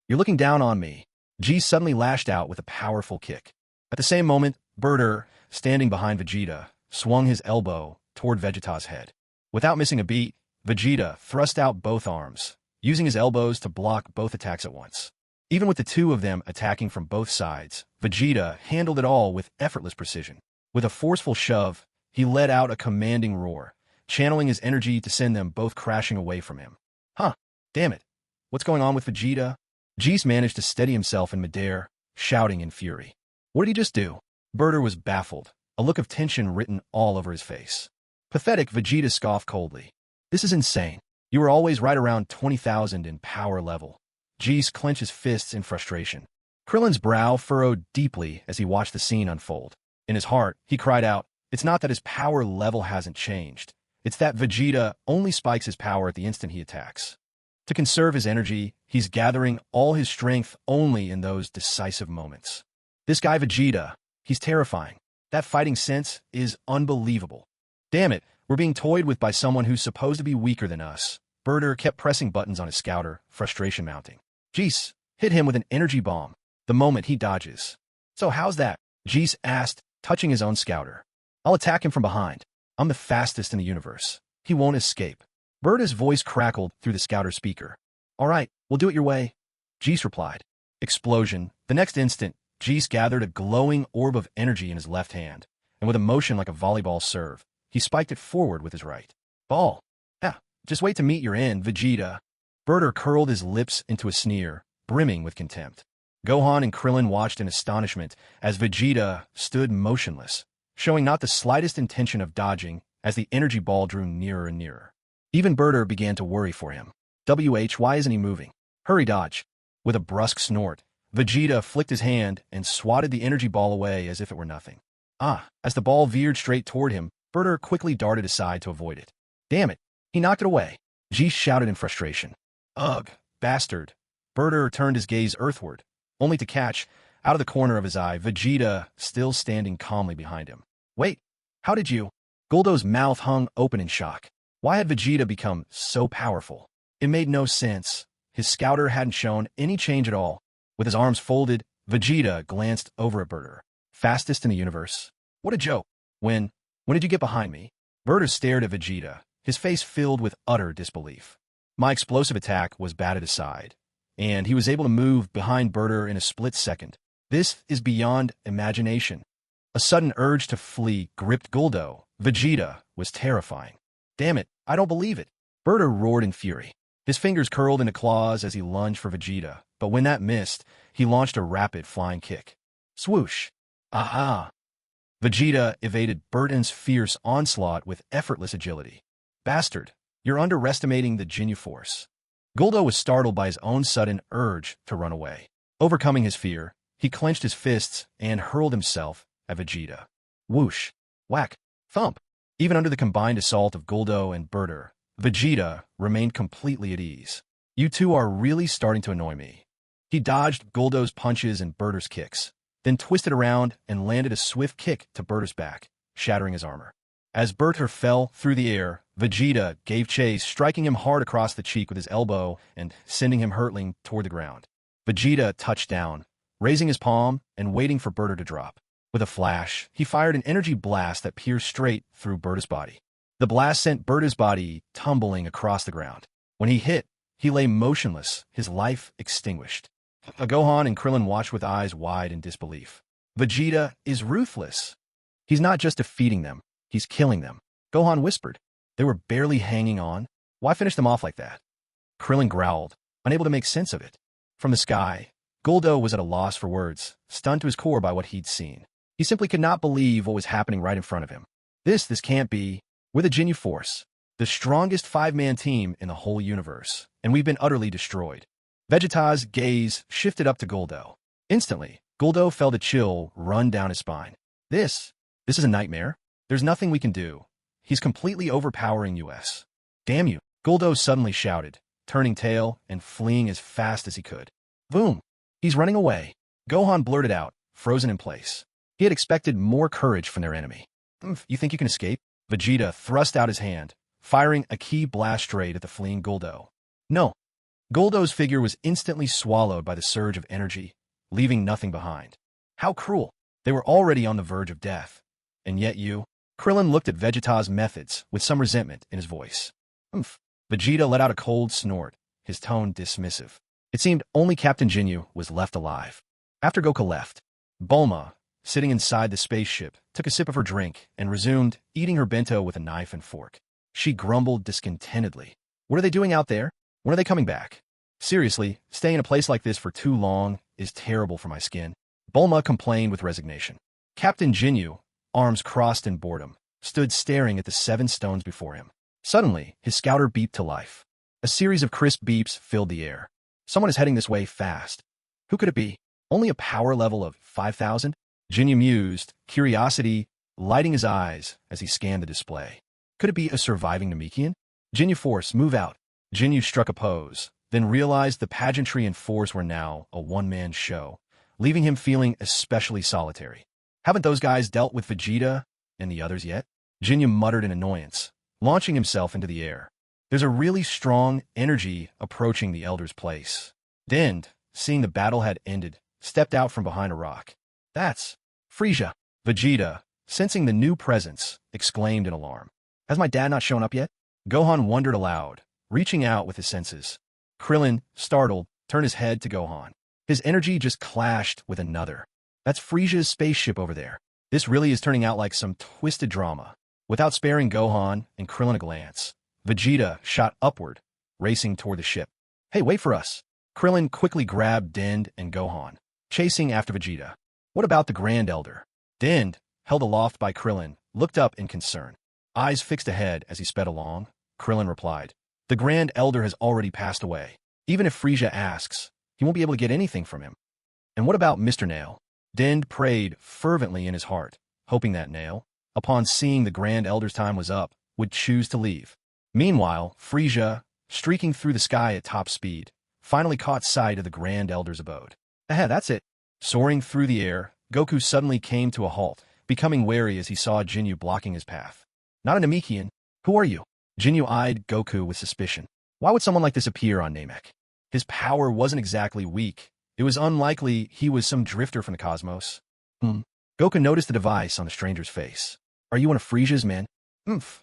you're looking down on me. G suddenly lashed out with a powerful kick. At the same moment, Berter, standing behind Vegeta, swung his elbow toward Vegeta's head. Without missing a beat, Vegeta thrust out both arms, using his elbows to block both attacks at once. Even with the two of them attacking from both sides, Vegeta handled it all with effortless precision. With a forceful shove, he let out a commanding roar, channeling his energy to send them both crashing away from him. Huh, damn it. What's going on with Vegeta? Geese managed to steady himself in midair, shouting in fury. What did he just do? Berter was baffled, a look of tension written all over his face. Pathetic, Vegeta scoffed coldly. This is insane. You were always right around 20,000 in power level. Geese clenched his fists in frustration. Krillin's brow furrowed deeply as he watched the scene unfold. In his heart, he cried out, it's not that his power level hasn't changed. It's that Vegeta only spikes his power at the instant he attacks. To conserve his energy, he's gathering all his strength only in those decisive moments. This guy Vegeta, he's terrifying. That fighting sense is unbelievable. Damn it, we're being toyed with by someone who's supposed to be weaker than us. Berter kept pressing buttons on his scouter, frustration mounting. Geese, hit him with an energy bomb, the moment he dodges. So how's that? Geese asked, touching his own scouter. I'll attack him from behind. I'm the fastest in the universe. He won't escape. Berta's voice crackled through the scouter speaker. All right, we'll do it your way. Geese replied. Explosion. The next instant, Geese gathered a glowing orb of energy in his left hand, and with a motion like a volleyball serve, he spiked it forward with his right. Ball. Yeah, just wait to meet your end, Vegeta. Berter curled his lips into a sneer, brimming with contempt. Gohan and Krillin watched in astonishment as Vegeta stood motionless, showing not the slightest intention of dodging as the energy ball drew nearer and nearer. Even Berter began to worry for him. Why isn't he moving? Hurry, dodge. With a brusque snort, Vegeta flicked his hand and swatted the energy ball away as if it were nothing. As the ball veered straight toward him, Berter quickly darted aside to avoid it. Damn it, he knocked it away. Geese shouted in frustration. Ugh, bastard. Berter turned his gaze earthward, only to catch, out of the corner of his eye, Vegeta still standing calmly behind him. Wait, how did you? Guldo's mouth hung open in shock. Why had Vegeta become so powerful? It made no sense. His scouter hadn't shown any change at all. With his arms folded, Vegeta glanced over at Berter. Fastest in the universe? What a joke. When did you get behind me? Berter stared at Vegeta, his face filled with utter disbelief. My explosive attack was batted aside, and he was able to move behind Berter in a split second. This is beyond imagination. A sudden urge to flee gripped Guldo. Vegeta was terrifying. Damn it, I don't believe it. Berter roared in fury. His fingers curled into claws as he lunged for Vegeta, but when that missed, he launched a rapid flying kick. Swoosh. Aha! Vegeta evaded Berten's fierce onslaught with effortless agility. Bastard, you're underestimating the Ginyu Force. Guldo was startled by his own sudden urge to run away. Overcoming his fear, he clenched his fists and hurled himself at Vegeta. Whoosh. Whack. Thump. Even under the combined assault of Guldo and Berter, Vegeta remained completely at ease. You two are really starting to annoy me. He dodged Guldo's punches and Berter's kicks, then twisted around and landed a swift kick to Berter's back, shattering his armor. As Berter fell through the air, Vegeta gave chase, striking him hard across the cheek with his elbow and sending him hurtling toward the ground. Vegeta touched down, raising his palm and waiting for Berter to drop. With a flash, he fired an energy blast that pierced straight through Berter's body. The blast sent Berter's body tumbling across the ground. When he hit, he lay motionless, his life extinguished. Gohan and Krillin watched with eyes wide in disbelief. Vegeta is ruthless. He's not just defeating them, he's killing them. Gohan whispered. They were barely hanging on. Why finish them off like that? Krillin growled, unable to make sense of it. From the sky, Guldo was at a loss for words, stunned to his core by what he'd seen. He simply could not believe what was happening right in front of him. This can't be. We're the Ginyu Force, the strongest five-man team in the whole universe, and we've been utterly destroyed. Vegeta's gaze shifted up to Guldo. Instantly, Guldo felt a chill run down his spine. This is a nightmare. There's nothing we can do. He's completely overpowering us. Damn you, Guldo suddenly shouted, turning tail and fleeing as fast as he could. Boom! He's running away. Gohan blurted out, frozen in place. He had expected more courage from their enemy. You think you can escape? Vegeta thrust out his hand, firing a ki blast straight at the fleeing Guldo. No. Guldo's figure was instantly swallowed by the surge of energy, leaving nothing behind. How cruel. They were already on the verge of death. And yet you... Krillin looked at Vegeta's methods with some resentment in his voice. Vegeta let out a cold snort, his tone dismissive. It seemed only Captain Ginyu was left alive. After Goku left, Bulma, sitting inside the spaceship, took a sip of her drink and resumed eating her bento with a knife and fork. She grumbled discontentedly. What are they doing out there? When are they coming back? Seriously, staying in a place like this for too long is terrible for my skin. Bulma complained with resignation. Captain Ginyu, arms crossed in boredom, stood staring at the 7 stones before him. Suddenly, his scouter beeped to life. A series of crisp beeps filled the air. Someone is heading this way fast. Who could it be? Only a power level of 5,000? Ginyu mused, curiosity lighting his eyes as he scanned the display. Could it be a surviving Namekian? Ginyu Force, move out. Ginyu struck a pose, then realized the pageantry and force were now a one-man show, leaving him feeling especially solitary. Haven't those guys dealt with Vegeta and the others yet? Ginyu muttered in annoyance, launching himself into the air. There's a really strong energy approaching the Elder's place. Dend, seeing the battle had ended, stepped out from behind a rock. That's Frieza. Vegeta, sensing the new presence, exclaimed in alarm. Has my dad not shown up yet? Gohan wondered aloud, reaching out with his senses. Krillin, startled, turned his head to Gohan. His energy just clashed with another. That's Frieza's spaceship over there. This really is turning out like some twisted drama. Without sparing Gohan and Krillin a glance, Vegeta shot upward, racing toward the ship. Hey, wait for us. Krillin quickly grabbed Dend and Gohan, chasing after Vegeta. What about the Grand Elder? Dend, held aloft by Krillin, looked up in concern. Eyes fixed ahead as he sped along, Krillin replied. The Grand Elder has already passed away. Even if Frieza asks, he won't be able to get anything from him. And what about Mr. Nail? Dend prayed fervently in his heart, hoping that Nail, upon seeing the Grand Elder's time was up, would choose to leave. Meanwhile, Frieza, streaking through the sky at top speed, finally caught sight of the Grand Elder's abode. That's it. Soaring through the air, Goku suddenly came to a halt, becoming wary as he saw Ginyu blocking his path. Not a Namekian. Who are you? Ginyu eyed Goku with suspicion. Why would someone like this appear on Namek? His power wasn't exactly weak. It was unlikely he was some drifter from the cosmos. Goku noticed the device on the stranger's face. Are you one of Frieza's men?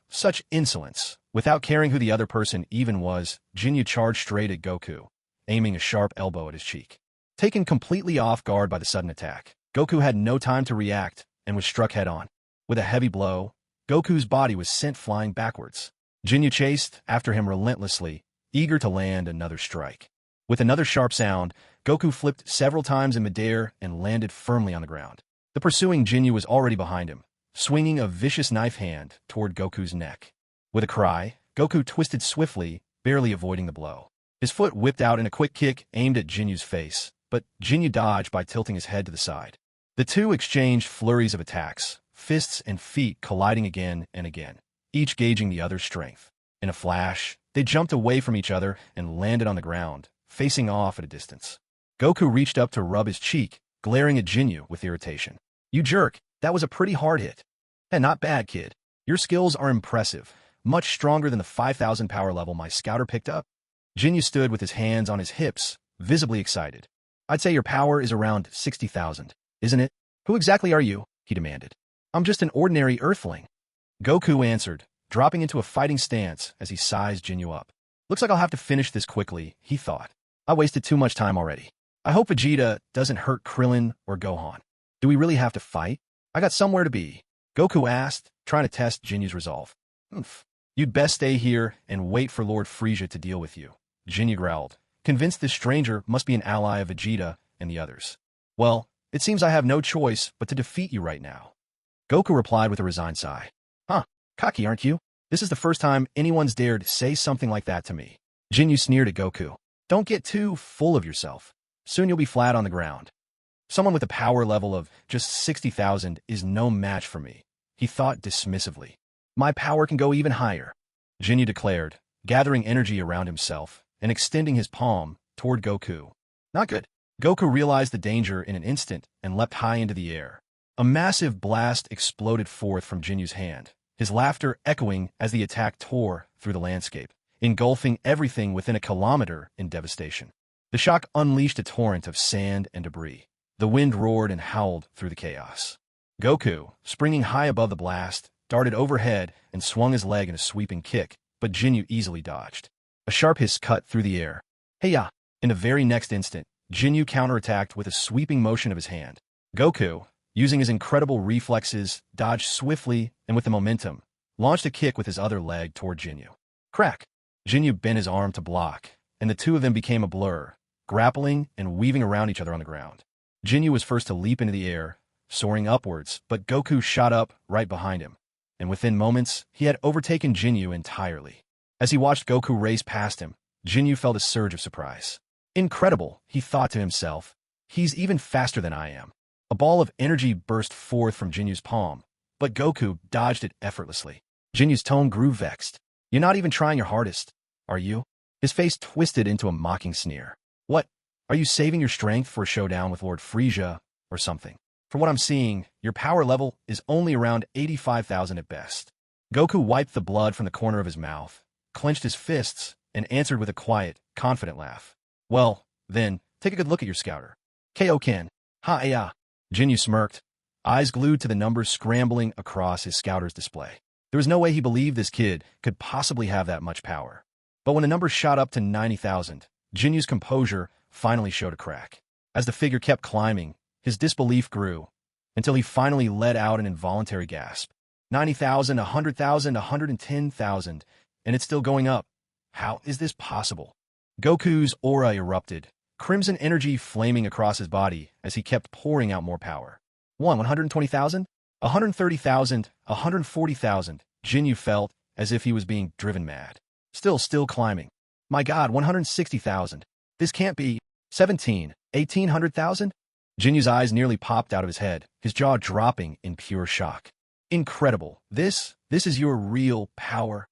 Such insolence. Without caring who the other person even was, Ginyu charged straight at Goku, aiming a sharp elbow at his cheek. Taken completely off guard by the sudden attack, Goku had no time to react and was struck head-on. With a heavy blow, Goku's body was sent flying backwards. Ginyu chased after him relentlessly, eager to land another strike. With another sharp sound, Goku flipped several times in midair and landed firmly on the ground. The pursuing Ginyu was already behind him, swinging a vicious knife hand toward Goku's neck. With a cry, Goku twisted swiftly, barely avoiding the blow. His foot whipped out in a quick kick aimed at Jinyu's face, but Ginyu dodged by tilting his head to the side. The two exchanged flurries of attacks, fists and feet colliding again and again, each gauging the other's strength. In a flash, they jumped away from each other and landed on the ground, facing off at a distance. Goku reached up to rub his cheek, glaring at Ginyu with irritation. You jerk, that was a pretty hard hit. Not bad, kid. Your skills are impressive, much stronger than the 5,000 power level my scouter picked up. Ginyu stood with his hands on his hips, visibly excited. I'd say your power is around 60,000, isn't it? Who exactly are you? He demanded. I'm just an ordinary Earthling. Goku answered, dropping into a fighting stance as he sized Ginyu up. Looks like I'll have to finish this quickly, he thought. I wasted too much time already. I hope Vegeta doesn't hurt Krillin or Gohan. Do we really have to fight? I got somewhere to be. Goku asked, trying to test Jinyu's resolve. You'd best stay here and wait for Lord Frieza to deal with you, Ginyu growled, convinced this stranger must be an ally of Vegeta and the others. Well, it seems I have no choice but to defeat you right now. Goku replied with a resigned sigh. Cocky, aren't you? This is the first time anyone's dared say something like that to me. Ginyu sneered at Goku. Don't get too full of yourself. Soon you'll be flat on the ground. Someone with a power level of just 60,000 is no match for me, he thought dismissively. My power can go even higher, Ginyu declared, gathering energy around himself and extending his palm toward Goku. Not good. Goku realized the danger in an instant and leapt high into the air. A massive blast exploded forth from Ginyu's hand, his laughter echoing as the attack tore through the landscape, engulfing everything within a kilometer in devastation. The shock unleashed a torrent of sand and debris. The wind roared and howled through the chaos. Goku, springing high above the blast, darted overhead and swung his leg in a sweeping kick, but Ginyu easily dodged. A sharp hiss cut through the air. Hey-ya! In the very next instant, Ginyu counterattacked with a sweeping motion of his hand. Goku, using his incredible reflexes, dodged swiftly and with the momentum, launched a kick with his other leg toward Ginyu. Crack! Ginyu bent his arm to block, and the two of them became a blur, grappling and weaving around each other on the ground. Ginyu was first to leap into the air, soaring upwards, but Goku shot up right behind him, and within moments, he had overtaken Ginyu entirely. As he watched Goku race past him, Ginyu felt a surge of surprise. Incredible, he thought to himself. He's even faster than I am. A ball of energy burst forth from Jinyu's palm, but Goku dodged it effortlessly. Jinyu's tone grew vexed. You're not even trying your hardest, are you? His face twisted into a mocking sneer. What? Are you saving your strength for a showdown with Lord Frieza or something? From what I'm seeing, your power level is only around 85,000 at best. Goku wiped the blood from the corner of his mouth, clenched his fists, and answered with a quiet, confident laugh. Well, then, take a good look at your scouter. Kaioken. Ha-ya. Ginyu smirked, eyes glued to the numbers scrambling across his scouter's display. There was no way he believed this kid could possibly have that much power. But when the numbers shot up to 90,000, Jinyu's composure finally showed a crack. As the figure kept climbing, his disbelief grew, until he finally let out an involuntary gasp. 90,000, 100,000, 110,000, and it's still going up. How is this possible? Goku's aura erupted, crimson energy flaming across his body as he kept pouring out more power. 120,000? 130,000? 140,000? Ginyu felt as if he was being driven mad. Still climbing. My God, 160,000. This can't be. 17, 1,800,000? Jinyu's eyes nearly popped out of his head, his jaw dropping in pure shock. Incredible. This is your real power.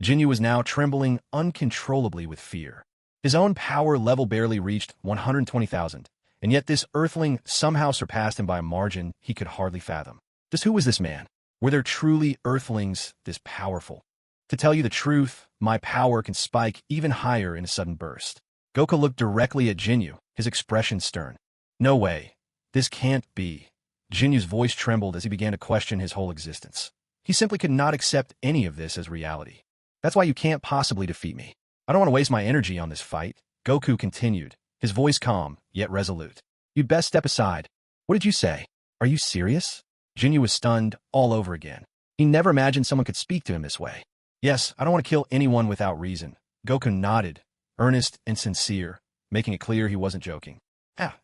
Ginyu was now trembling uncontrollably with fear. His own power level barely reached 120,000, and yet this Earthling somehow surpassed him by a margin he could hardly fathom. Just who was this man? Were there truly Earthlings this powerful? To tell you the truth, my power can spike even higher in a sudden burst. Goku looked directly at Ginyu, his expression stern. No way. This can't be. Jinyu's voice trembled as he began to question his whole existence. He simply could not accept any of this as reality. That's why you can't possibly defeat me. I don't want to waste my energy on this fight, Goku continued, his voice calm, yet resolute. You'd best step aside. What did you say? Are you serious? Ginyu was stunned all over again. He never imagined someone could speak to him this way. Yes, I don't want to kill anyone without reason. Goku nodded, earnest and sincere, making it clear he wasn't joking.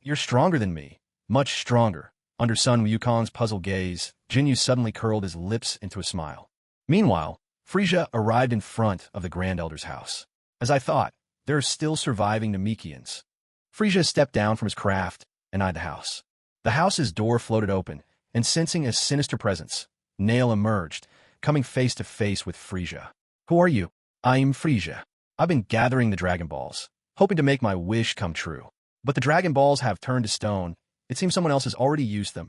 You're stronger than me. Much stronger. Under Sun Wukong's puzzled gaze, Ginyu suddenly curled his lips into a smile. Meanwhile, Frieza arrived in front of the Grand Elder's house. As I thought, there are still surviving Namekians. Frieza stepped down from his craft and eyed the house. The house's door floated open, and sensing a sinister presence, Nail emerged, coming face to face with Frieza. Who are you? I'm Frieza. I've been gathering the Dragon Balls, hoping to make my wish come true. But the Dragon Balls have turned to stone. It seems someone else has already used them.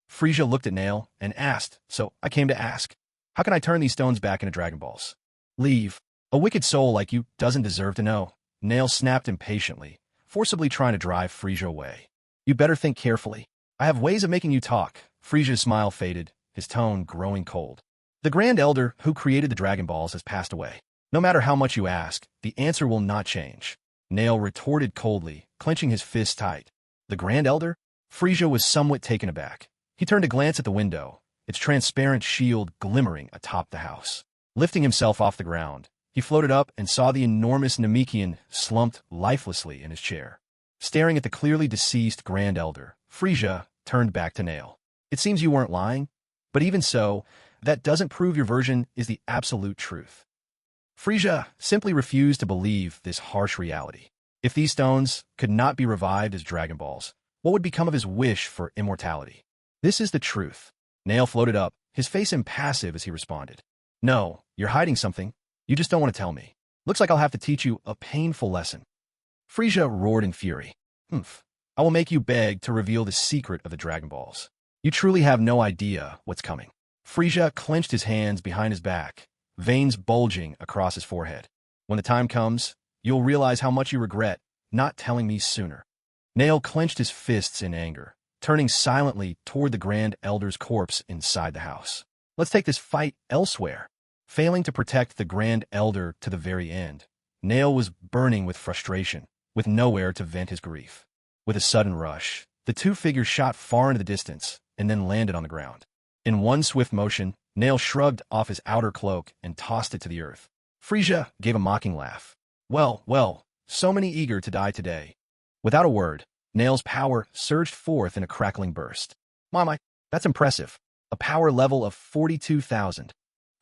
Frieza looked at Nail and asked, so I came to ask. How can I turn these stones back into Dragon Balls? Leave. A wicked soul like you doesn't deserve to know. Nail snapped impatiently, forcibly trying to drive Frieza away. You better think carefully. I have ways of making you talk. Frieza's smile faded, his tone growing cold. The Grand Elder who created the Dragon Balls has passed away. No matter how much you ask, the answer will not change. Nail retorted coldly, clenching his fist tight. The Grand Elder? Frieza was somewhat taken aback. He turned to glance at the window, its transparent shield glimmering atop the house. Lifting himself off the ground, he floated up and saw the enormous Namekian slumped lifelessly in his chair. Staring at the clearly deceased Grand Elder, Frieza turned back to Nail. It seems you weren't lying, but even so, that doesn't prove your version is the absolute truth. Frieza simply refused to believe this harsh reality. If these stones could not be revived as Dragon Balls, what would become of his wish for immortality? This is the truth. Nail floated up, his face impassive as he responded. No, you're hiding something. You just don't want to tell me. Looks like I'll have to teach you a painful lesson. Frieza roared in fury. Humph. I will make you beg to reveal the secret of the Dragon Balls. You truly have no idea what's coming. Frieza clenched his hands behind his back, veins bulging across his forehead. When the time comes, you'll realize how much you regret not telling me sooner. Nail clenched his fists in anger, turning silently toward the Grand Elder's corpse inside the house. Let's take this fight elsewhere. Failing to protect the Grand Elder to the very end, Nail was burning with frustration, with nowhere to vent his grief. With a sudden rush, the two figures shot far into the distance and then landed on the ground. In one swift motion, Nail shrugged off his outer cloak and tossed it to the earth. Frieza gave a mocking laugh. Well, so many eager to die today. Without a word, Nail's power surged forth in a crackling burst. My, that's impressive. A power level of 42,000.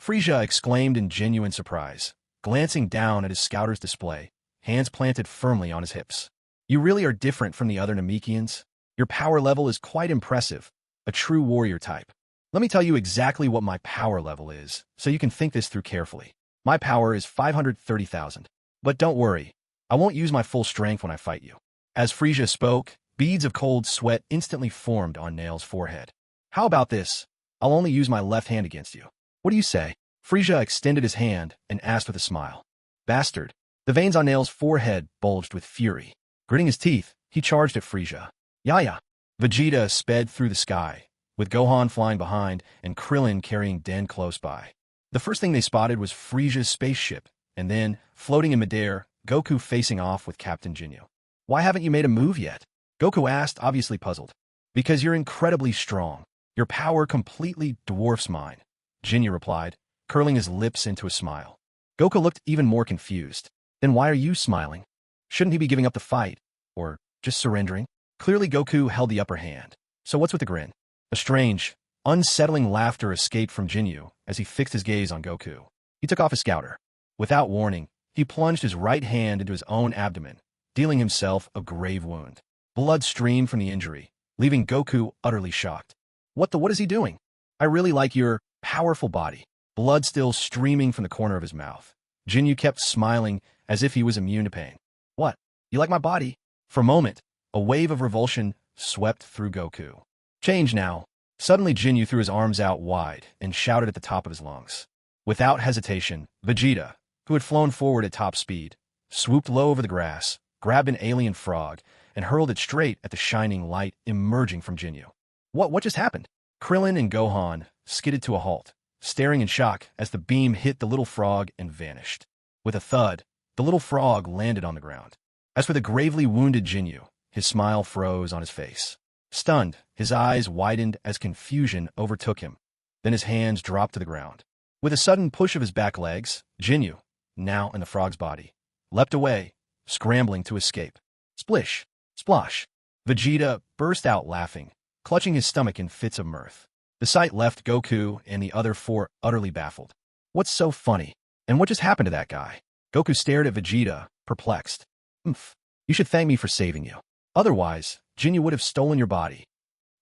Frieza exclaimed in genuine surprise, glancing down at his scouter's display, hands planted firmly on his hips. You really are different from the other Namekians. Your power level is quite impressive, a true warrior type. Let me tell you exactly what my power level is, so you can think this through carefully. My power is 530,000. But don't worry, I won't use my full strength when I fight you. As Frieza spoke, beads of cold sweat instantly formed on Nail's forehead. How about this? I'll only use my left hand against you. What do you say? Frieza extended his hand and asked with a smile. Bastard. The veins on Nail's forehead bulged with fury. Gritting his teeth, he charged at Frieza. Yaya. Vegeta sped through the sky, with Gohan flying behind and Krillin carrying Den close by. The first thing they spotted was Frieza's spaceship, and then, floating in midair, Goku facing off with Captain Ginyu. Why haven't you made a move yet? Goku asked, obviously puzzled. Because you're incredibly strong. Your power completely dwarfs mine, Ginyu replied, curling his lips into a smile. Goku looked even more confused. Then why are you smiling? Shouldn't he be giving up the fight? Or just surrendering? Clearly Goku held the upper hand. So what's with the grin? A strange, unsettling laughter escaped from Ginyu as he fixed his gaze on Goku. He took off his scouter. Without warning, he plunged his right hand into his own abdomen, dealing himself a grave wound. Blood streamed from the injury, leaving Goku utterly shocked. What is he doing? I really like your powerful body. Blood still streaming from the corner of his mouth. Ginyu kept smiling as if he was immune to pain. What? You like my body? For a moment, a wave of revulsion swept through Goku. Change now. Suddenly Ginyu threw his arms out wide and shouted at the top of his lungs. Without hesitation, Vegeta, who had flown forward at top speed, swooped low over the grass, grabbed an alien frog, and hurled it straight at the shining light emerging from Ginyu. What just happened? Krillin and Gohan skidded to a halt, staring in shock as the beam hit the little frog and vanished. With a thud, the little frog landed on the ground. As for the gravely wounded Ginyu, his smile froze on his face. Stunned, his eyes widened as confusion overtook him. Then his hands dropped to the ground. With a sudden push of his back legs, Ginyu, now in the frog's body, leapt away, scrambling to escape. Splish! Splosh! Vegeta burst out laughing, clutching his stomach in fits of mirth. The sight left Goku and the other four utterly baffled. What's so funny? And what just happened to that guy? Goku stared at Vegeta, perplexed. You should thank me for saving you. Otherwise, Ginyu would have stolen your body.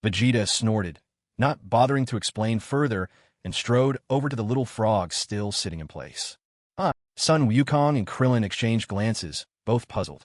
Vegeta snorted, not bothering to explain further, and strode over to the little frog still sitting in place. Son Wukong and Krillin exchanged glances, both puzzled.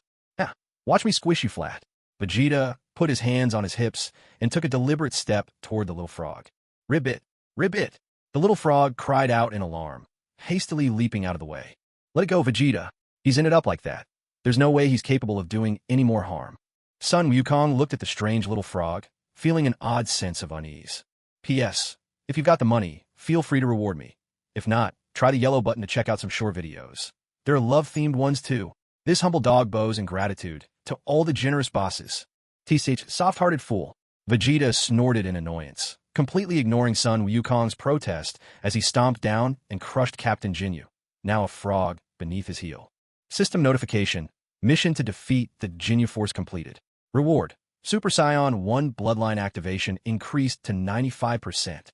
Watch me squish you flat. Vegeta put his hands on his hips and took a deliberate step toward the little frog. Ribbit! Ribbit! The little frog cried out in alarm, hastily leaping out of the way. Let it go, Vegeta. He's in it up like that. There's no way he's capable of doing any more harm. Son Wukong looked at the strange little frog, feeling an odd sense of unease. P.S. If you've got the money, feel free to reward me. If not, try the yellow button to check out some short videos. There are love-themed ones too. This humble dog bows in gratitude to all the generous bosses. TCH, soft-hearted fool. Vegeta snorted in annoyance, completely ignoring Son Wukong's protest as he stomped down and crushed Captain Ginyu, now a frog beneath his heel. System notification. Mission to defeat the Ginyu Force completed. Reward. Super Saiyan 1 bloodline activation increased to 95%.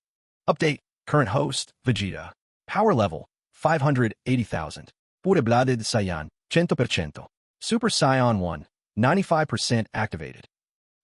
Update. Current host, Vegeta. Power level, 580,000. Pure blooded Saiyan, 100%. Super Saiyan 1, 95% activated.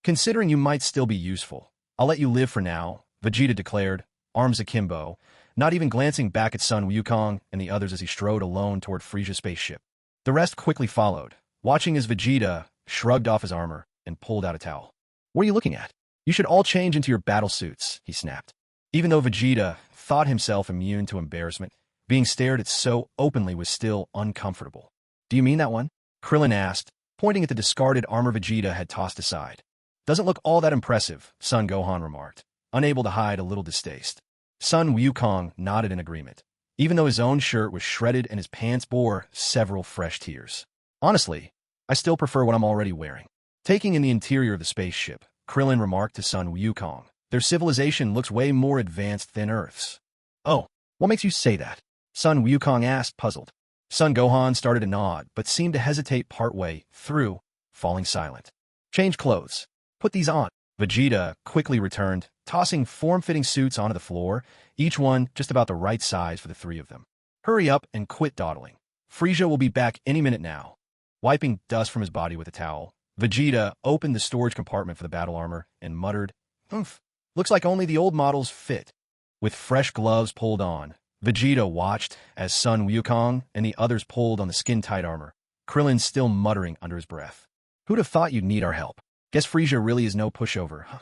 Considering you might still be useful, I'll let you live for now, Vegeta declared, arms akimbo, not even glancing back at Son Wukong and the others as he strode alone toward Frieza's spaceship. The rest quickly followed, watching as Vegeta shrugged off his armor and pulled out a towel. "What are you looking at? You should all change into your battle suits," he snapped. Even though Vegeta thought himself immune to embarrassment, being stared at so openly was still uncomfortable. "Do you mean that one?" Krillin asked, pointing at the discarded armor Vegeta had tossed aside. "Doesn't look all that impressive," Son Gohan remarked, unable to hide a little distaste. Son Wukong nodded in agreement, even though his own shirt was shredded and his pants bore several fresh tears. "Honestly, I still prefer what I'm already wearing." Taking in the interior of the spaceship, Krillin remarked to Son Wukong, "Their civilization looks way more advanced than Earth's." "Oh, what makes you say that?" Son Wukong asked, puzzled. Son Gohan started to nod, but seemed to hesitate partway through, falling silent. "Change clothes. Put these on." Vegeta quickly returned, tossing form-fitting suits onto the floor, each one just about the right size for the three of them. "Hurry up and quit dawdling. Frieza will be back any minute now." Wiping dust from his body with a towel, Vegeta opened the storage compartment for the battle armor and muttered, "Oomph, looks like only the old models fit." With fresh gloves pulled on, Vegeta watched as Son Wukong and the others pulled on the skin-tight armor, Krillin still muttering under his breath. "Who'd have thought you'd need our help? Guess Frieza really is no pushover, huh?"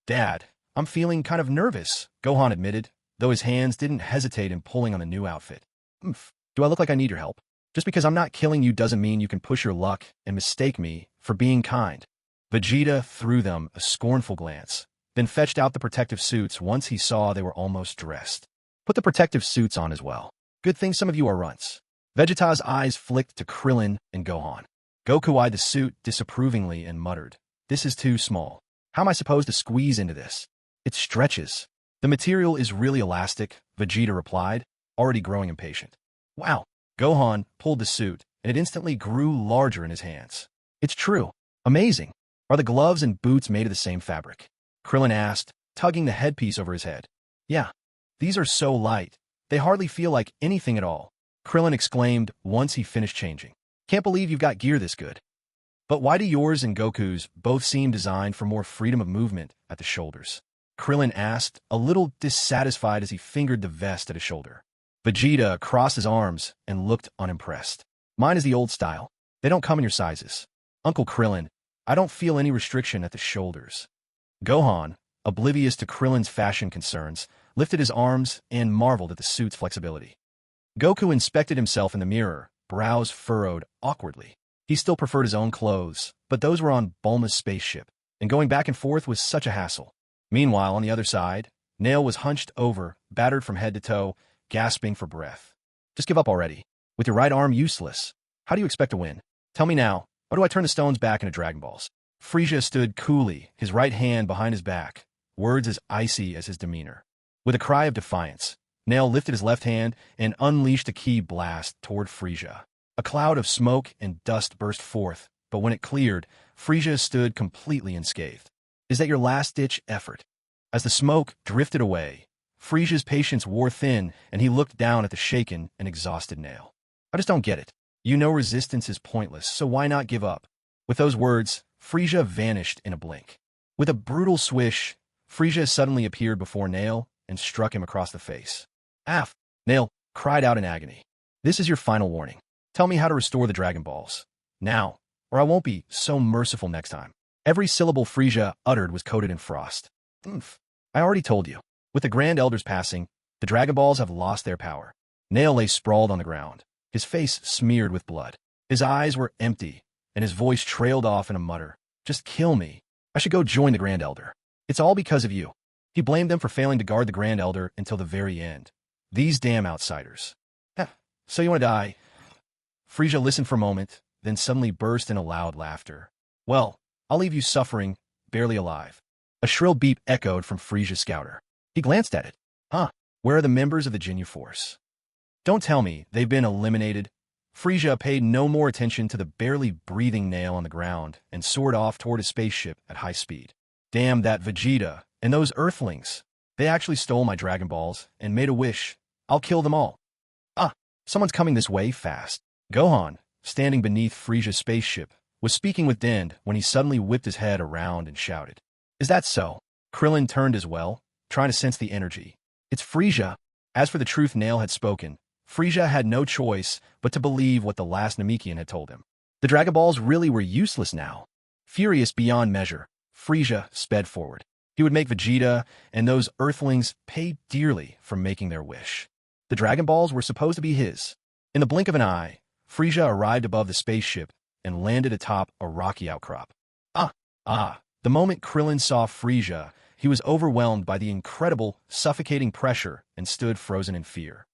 "Dad, I'm feeling kind of nervous," Gohan admitted, though his hands didn't hesitate in pulling on the new outfit. "Oomph, do I look like I need your help? Just because I'm not killing you doesn't mean you can push your luck and mistake me for being kind." Vegeta threw them a scornful glance, then fetched out the protective suits once he saw they were almost dressed. "Put the protective suits on as well. Good thing some of you are runts." Vegeta's eyes flicked to Krillin and Gohan. Goku eyed the suit disapprovingly and muttered, "This is too small. How am I supposed to squeeze into this? It stretches." "The material is really elastic," Vegeta replied, already growing impatient. "Wow." Gohan pulled the suit, and it instantly grew larger in his hands. "It's true. Amazing. Are the gloves and boots made of the same fabric?" Krillin asked, tugging the headpiece over his head. "Yeah. These are so light, they hardly feel like anything at all," Krillin exclaimed once he finished changing. "Can't believe you've got gear this good. But why do yours and Goku's both seem designed for more freedom of movement at the shoulders?" Krillin asked, a little dissatisfied as he fingered the vest at his shoulder. Vegeta crossed his arms and looked unimpressed. "Mine is the old style. They don't come in your sizes. Uncle Krillin, I don't feel any restriction at the shoulders." Gohan, oblivious to Krillin's fashion concerns, lifted his arms and marveled at the suit's flexibility. Goku inspected himself in the mirror, brows furrowed awkwardly. He still preferred his own clothes, but those were on Bulma's spaceship, and going back and forth was such a hassle. Meanwhile, on the other side, Nail was hunched over, battered from head to toe, gasping for breath. "Just give up already. With your right arm useless, how do you expect to win? Tell me now, or do I turn the stones back into Dragon Balls?" Frieza stood coolly, his right hand behind his back, words as icy as his demeanor. With a cry of defiance, Nail lifted his left hand and unleashed a ki blast toward Frieza. A cloud of smoke and dust burst forth, but when it cleared, Frieza stood completely unscathed. "Is that your last-ditch effort?" As the smoke drifted away, Frieza's patience wore thin, and he looked down at the shaken and exhausted Nail. "I just don't get it. You know resistance is pointless, so why not give up?" With those words, Frieza vanished in a blink. With a brutal swish, Frieza suddenly appeared before Nail and struck him across the face. "Aff!" Nail cried out in agony. "This is your final warning. Tell me how to restore the Dragon Balls. Now, or I won't be so merciful next time." Every syllable Frieza uttered was coated in frost. "Oomph. I already told you. With the Grand Elders passing, the Dragon Balls have lost their power." Nail lay sprawled on the ground, his face smeared with blood. His eyes were empty, and his voice trailed off in a mutter. "Just kill me. I should go join the Grand Elder. It's all because of you." He blamed them for failing to guard the Grand Elder until the very end. These damn outsiders. "So you want to die?" Frieza listened for a moment, then suddenly burst into loud laughter. "Well, I'll leave you suffering, barely alive." A shrill beep echoed from Frieza's scouter. He glanced at it. "Huh, where are the members of the Ginyu Force?" "Don't tell me they've been eliminated." Frieza paid no more attention to the barely breathing Nail on the ground and soared off toward his spaceship at high speed. "Damn that Vegeta and those Earthlings. They actually stole my Dragon Balls and made a wish. I'll kill them all." "Ah, someone's coming this way fast." Gohan, standing beneath Frieza's spaceship, was speaking with Dend when he suddenly whipped his head around and shouted. "Is that so?" Krillin turned as well, trying to sense the energy. "It's Frieza." As for the truth Nail had spoken, Frieza had no choice but to believe what the last Namekian had told him. The Dragon Balls really were useless now. Furious beyond measure, Frieza sped forward. He would make Vegeta and those Earthlings pay dearly for making their wish. The Dragon Balls were supposed to be his. In the blink of an eye, Frieza arrived above the spaceship and landed atop a rocky outcrop. The moment Krillin saw Frieza, he was overwhelmed by the incredible, suffocating pressure and stood frozen in fear.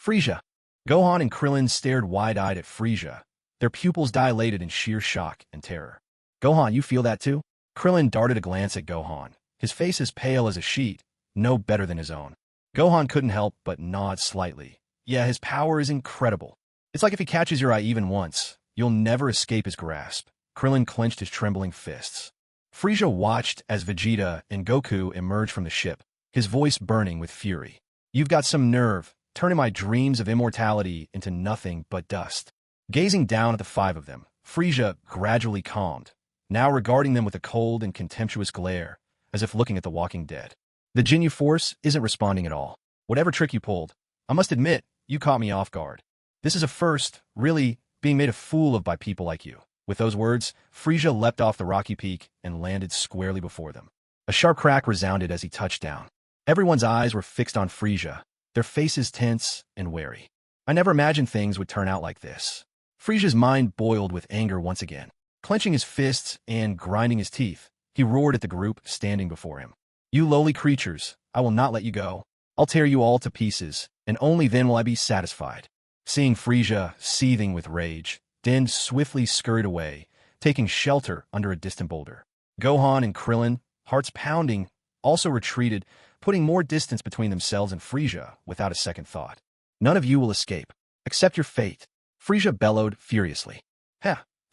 Frieza. Gohan and Krillin stared wide-eyed at Frieza, their pupils dilated in sheer shock and terror. Gohan, you feel that too? Krillin darted a glance at Gohan, his face as pale as a sheet, no better than his own. Gohan couldn't help but nod slightly. Yeah, his power is incredible. It's like if he catches your eye even once, you'll never escape his grasp. Krillin clenched his trembling fists. Frieza watched as Vegeta and Goku emerged from the ship, his voice burning with fury. You've got some nerve, turning my dreams of immortality into nothing but dust. Gazing down at the five of them, Frieza gradually calmed, now regarding them with a cold and contemptuous glare, as if looking at the walking dead. The Ginyu Force isn't responding at all. Whatever trick you pulled, I must admit, you caught me off guard. This is a first, really, being made a fool of by people like you. With those words, Frieza leapt off the rocky peak and landed squarely before them. A sharp crack resounded as he touched down. Everyone's eyes were fixed on Frieza, their faces tense and wary. I never imagined things would turn out like this. Frieza's mind boiled with anger once again. Clenching his fists and grinding his teeth, he roared at the group standing before him. You lowly creatures, I will not let you go. I'll tear you all to pieces, and only then will I be satisfied. Seeing Frieza seething with rage, Din swiftly scurried away, taking shelter under a distant boulder. Gohan and Krillin, hearts pounding, also retreated, putting more distance between themselves and Frieza without a second thought. None of you will escape. Accept your fate. Frieza bellowed furiously.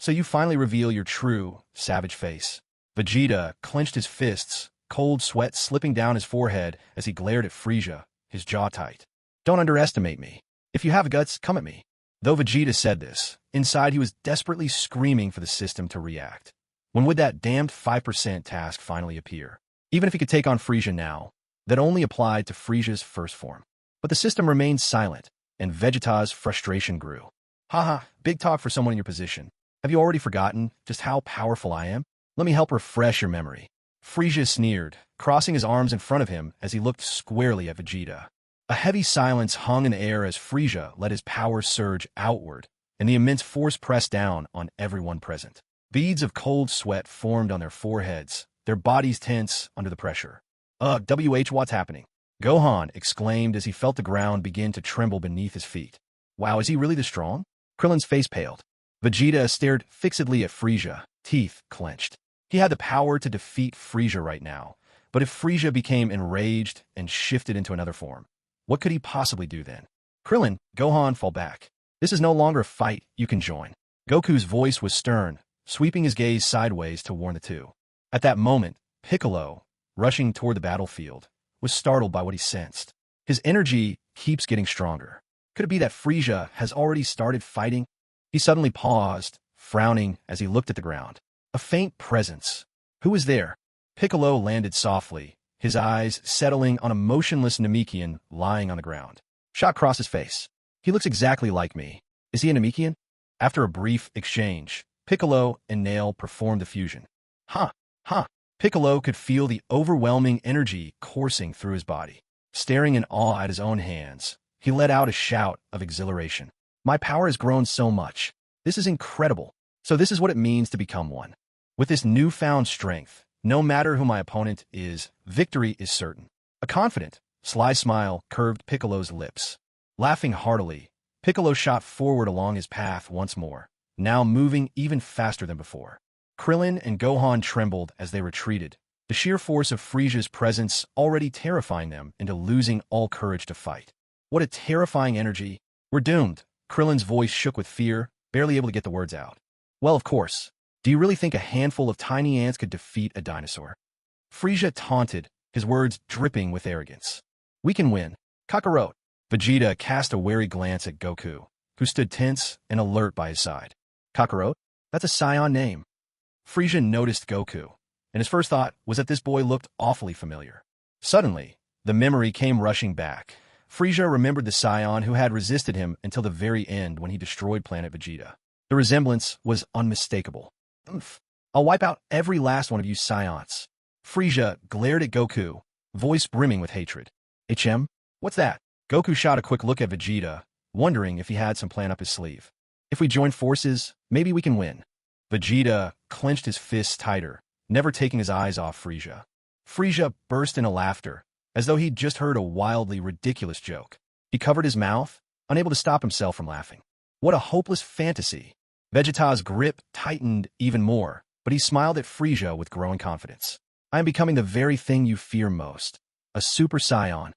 So you finally reveal your true, savage face. Vegeta clenched his fists, cold sweat slipping down his forehead as he glared at Frieza, his jaw tight. Don't underestimate me. If you have guts, come at me. Though Vegeta said this, inside he was desperately screaming for the system to react. When would that damned 5% task finally appear? Even if he could take on Frieza now, that only applied to Frieza's first form. But the system remained silent, and Vegeta's frustration grew. Big talk for someone in your position. Have you already forgotten just how powerful I am? Let me help refresh your memory. Frieza sneered, crossing his arms in front of him as he looked squarely at Vegeta. A heavy silence hung in the air as Frieza let his power surge outward, and the immense force pressed down on everyone present. Beads of cold sweat formed on their foreheads, their bodies tense under the pressure. What's happening? Gohan exclaimed as he felt the ground begin to tremble beneath his feet. Wow, is he really this strong? Krillin's face paled. Vegeta stared fixedly at Frieza, teeth clenched. He had the power to defeat Frieza right now, but if Frieza became enraged and shifted into another form, what could he possibly do then? Krillin, Gohan, fall back. This is no longer a fight you can join. Goku's voice was stern, sweeping his gaze sideways to warn the two. At that moment, Piccolo, rushing toward the battlefield, was startled by what he sensed. His energy keeps getting stronger. Could it be that Frieza has already started fighting? He suddenly paused, frowning as he looked at the ground. A faint presence. Who was there? Piccolo landed softly, his eyes settling on a motionless Namekian lying on the ground. Shot crossed his face. He looks exactly like me. Is he a Namekian? After a brief exchange, Piccolo and Nail performed the fusion. Piccolo could feel the overwhelming energy coursing through his body. Staring in awe at his own hands, he let out a shout of exhilaration. My power has grown so much. This is incredible. So this is what it means to become one. With this newfound strength, no matter who my opponent is, victory is certain. A confident, sly smile curved Piccolo's lips. Laughing heartily, Piccolo shot forward along his path once more, now moving even faster than before. Krillin and Gohan trembled as they retreated, the sheer force of Frieza's presence already terrifying them into losing all courage to fight. What a terrifying energy. We're doomed. Krillin's voice shook with fear, barely able to get the words out. Well, of course. Do you really think a handful of tiny ants could defeat a dinosaur? Frieza taunted, his words dripping with arrogance. We can win. Kakarot. Vegeta cast a wary glance at Goku, who stood tense and alert by his side. Kakarot? That's a Saiyan name. Frieza noticed Goku, and his first thought was that this boy looked awfully familiar. Suddenly, the memory came rushing back, Frieza remembered the Saiyan who had resisted him until the very end when he destroyed planet Vegeta. The resemblance was unmistakable. "Oomph. I'll wipe out every last one of you Saiyans." Frieza glared at Goku, voice brimming with hatred. "HM? What's that?" Goku shot a quick look at Vegeta, wondering if he had some plan up his sleeve. "If we join forces, maybe we can win." Vegeta clenched his fists tighter, never taking his eyes off Frieza. Frieza burst into laughter, as though he'd just heard a wildly ridiculous joke. He covered his mouth, unable to stop himself from laughing. What a hopeless fantasy. Vegeta's grip tightened even more, but he smiled at Frieza with growing confidence. "I am becoming the very thing you fear most. A Super Saiyan."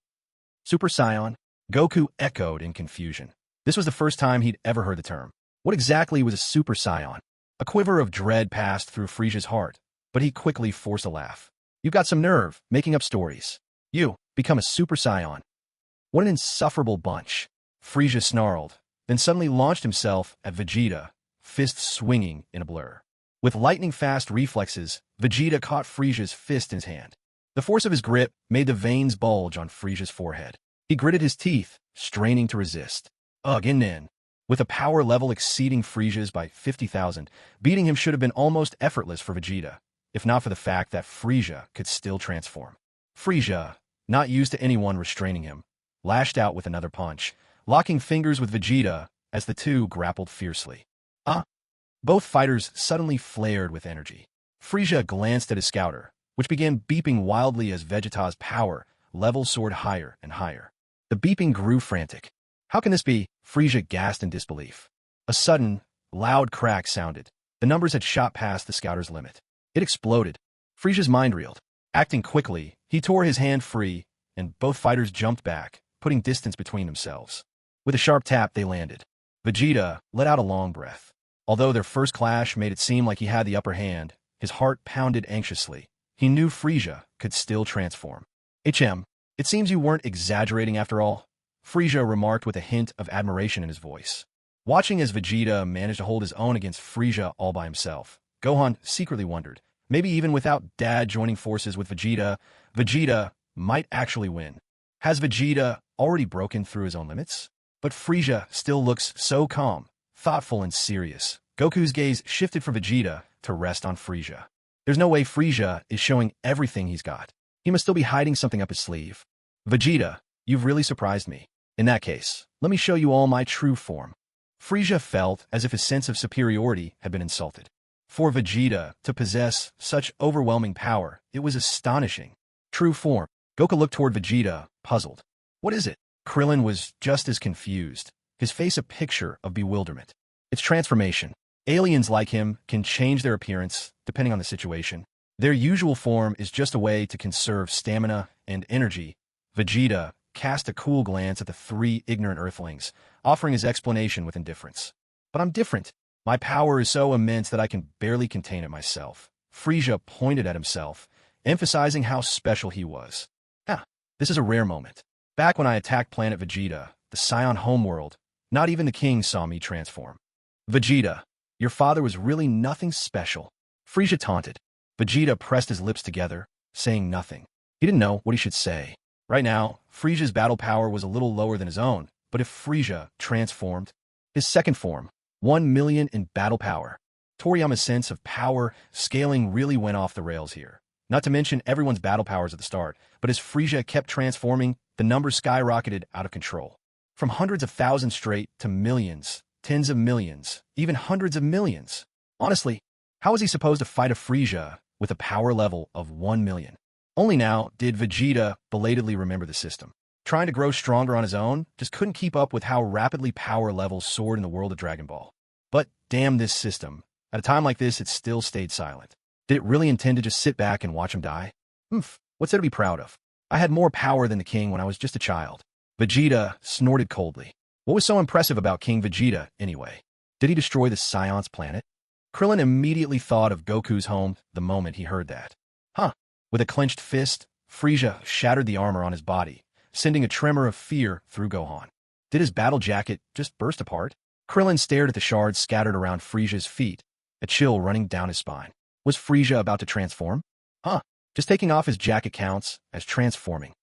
Super Saiyan? Goku echoed in confusion. This was the first time he'd ever heard the term. What exactly was a Super Saiyan? A quiver of dread passed through Frieza's heart, but he quickly forced a laugh. "You've got some nerve, making up stories. You become a Super Saiyan. What an insufferable bunch." Frieza snarled, then suddenly launched himself at Vegeta, fists swinging in a blur. With lightning-fast reflexes, Vegeta caught Frieza's fist in his hand. The force of his grip made the veins bulge on Frieza's forehead. He gritted his teeth, straining to resist. Ugh, in. With a power level exceeding Frieza's by 50,000, beating him should have been almost effortless for Vegeta, if not for the fact that Frieza could still transform. Frieza, not used to anyone restraining him, lashed out with another punch, locking fingers with Vegeta as the two grappled fiercely. Both fighters suddenly flared with energy. Frieza glanced at his scouter, which began beeping wildly as Vegeta's power level soared higher and higher. The beeping grew frantic. "How can this be?" Frieza gasped in disbelief. A sudden, loud crack sounded. The numbers had shot past the scouter's limit. It exploded. Frieza's mind reeled. Acting quickly, he tore his hand free, and both fighters jumped back, putting distance between themselves. With a sharp tap, they landed. Vegeta let out a long breath. Although their first clash made it seem like he had the upper hand, his heart pounded anxiously. He knew Frieza could still transform. "HM, it seems you weren't exaggerating after all," Frieza remarked with a hint of admiration in his voice. Watching as Vegeta managed to hold his own against Frieza all by himself, Gohan secretly wondered, maybe even without Dad joining forces with Vegeta, Vegeta might actually win. Has Vegeta already broken through his own limits? But Frieza still looks so calm, thoughtful and serious. Goku's gaze shifted from Vegeta to rest on Frieza. There's no way Frieza is showing everything he's got. He must still be hiding something up his sleeve. "Vegeta, you've really surprised me. In that case, let me show you all my true form." Frieza felt as if his sense of superiority had been insulted. For Vegeta to possess such overwhelming power, it was astonishing. True form. Goku looked toward Vegeta, puzzled. "What is it?" Krillin was just as confused, his face a picture of bewilderment. "It's transformation. Aliens like him can change their appearance depending on the situation. Their usual form is just a way to conserve stamina and energy." Vegeta cast a cool glance at the three ignorant Earthlings, offering his explanation with indifference. "But I'm different. My power is so immense that I can barely contain it myself." Frieza pointed at himself, emphasizing how special he was. This is a rare moment. Back when I attacked planet Vegeta, the Saiyan homeworld, not even the king saw me transform. "Vegeta, your father was really nothing special," Frieza taunted. Vegeta pressed his lips together, saying nothing. He didn't know what he should say. Right now, Frieza's battle power was a little lower than his own, but if Frieza transformed, his second form, 1 million in battle power. Toriyama's sense of power scaling really went off the rails here. Not to mention everyone's battle powers at the start, but as Frieza kept transforming, the numbers skyrocketed out of control. From hundreds of thousands straight to millions, tens of millions, even hundreds of millions. Honestly, how was he supposed to fight a Frieza with a power level of 1 million? Only now did Vegeta belatedly remember the system. Trying to grow stronger on his own just couldn't keep up with how rapidly power levels soared in the world of Dragon Ball. But damn this system. At a time like this, it still stayed silent. Did it really intend to just sit back and watch him die? What's there to be proud of? I had more power than the king when I was just a child. Vegeta snorted coldly. What was so impressive about King Vegeta, anyway? Did he destroy the Scion's planet? Krillin immediately thought of Goku's home the moment he heard that. With a clenched fist, Frieza shattered the armor on his body, sending a tremor of fear through Gohan. Did his battle jacket just burst apart? Krillin stared at the shards scattered around Frieza's feet, a chill running down his spine. Was Frieza about to transform? Just taking off his jacket counts as transforming.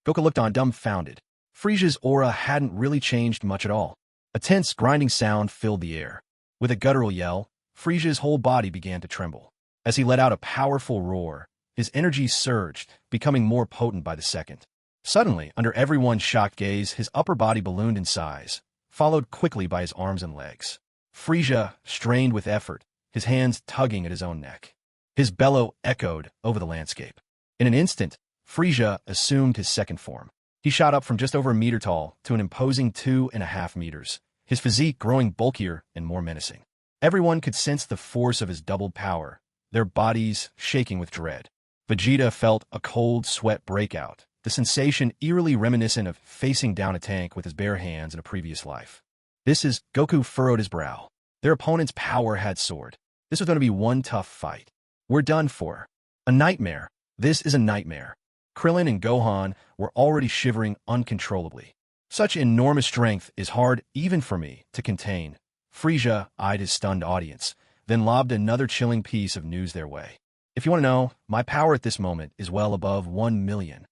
Goku looked on dumbfounded. Frieza's aura hadn't really changed much at all. A tense, grinding sound filled the air. With a guttural yell, Frieza's whole body began to tremble. As he let out a powerful roar, his energy surged, becoming more potent by the second. Suddenly, under everyone's shocked gaze, his upper body ballooned in size, followed quickly by his arms and legs. Frieza strained with effort, his hands tugging at his own neck. His bellow echoed over the landscape. In an instant, Frieza assumed his second form. He shot up from just over a meter tall to an imposing 2.5 meters, his physique growing bulkier and more menacing. Everyone could sense the force of his doubled power, their bodies shaking with dread. Vegeta felt a cold sweat break out, the sensation eerily reminiscent of facing down a tank with his bare hands in a previous life. Goku furrowed his brow. Their opponent's power had soared. This was going to be one tough fight. We're done for. A nightmare. This is a nightmare. Krillin and Gohan were already shivering uncontrollably. Such enormous strength is hard even for me to contain. Frieza eyed his stunned audience, then lobbed another chilling piece of news their way. If you want to know, my power at this moment is well above 1 million.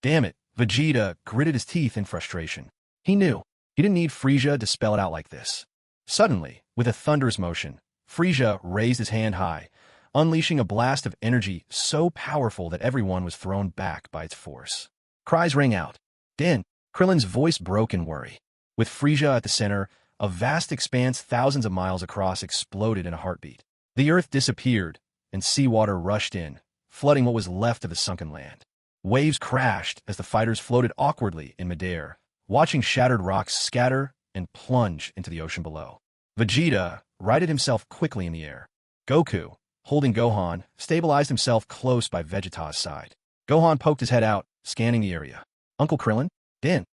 Damn it, Vegeta gritted his teeth in frustration. He knew. He didn't need Frieza to spell it out like this. Suddenly, with a thunderous motion, Frieza raised his hand high, unleashing a blast of energy so powerful that everyone was thrown back by its force. Cries rang out. Then, Krillin's voice broke in worry. With Frieza at the center, a vast expanse thousands of miles across exploded in a heartbeat. The earth disappeared, and seawater rushed in, flooding what was left of the sunken land. Waves crashed as the fighters floated awkwardly in midair, watching shattered rocks scatter and plunge into the ocean below. Vegeta righted himself quickly in the air. Goku, holding Gohan, stabilized himself close by Vegeta's side. Gohan poked his head out, scanning the area. Uncle Krillin? Din.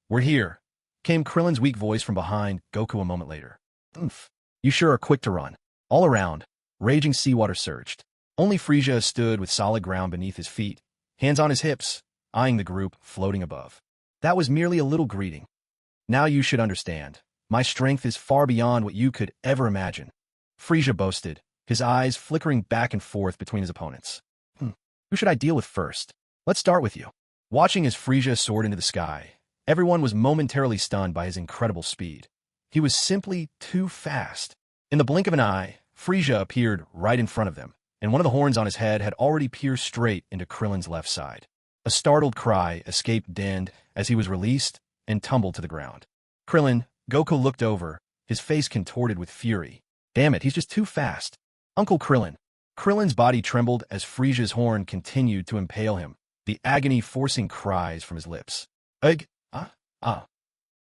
We're here, came Krillin's weak voice from behind Goku a moment later. Oomph. You sure are quick to run. All around, raging seawater surged. Only Frieza stood with solid ground beneath his feet, hands on his hips, eyeing the group floating above. That was merely a little greeting. Now you should understand. My strength is far beyond what you could ever imagine. Frieza boasted, his eyes flickering back and forth between his opponents. Who should I deal with first? Let's start with you. Watching as Frieza soared into the sky, everyone was momentarily stunned by his incredible speed. He was simply too fast. In the blink of an eye, Frieza appeared right in front of them, and one of the horns on his head had already pierced straight into Krillin's left side. A startled cry escaped Dend as he was released and tumbled to the ground. Goku looked over, his face contorted with fury. Damn it, he's just too fast. Uncle Krillin. Krillin's body trembled as Frieza's horn continued to impale him, the agony forcing cries from his lips.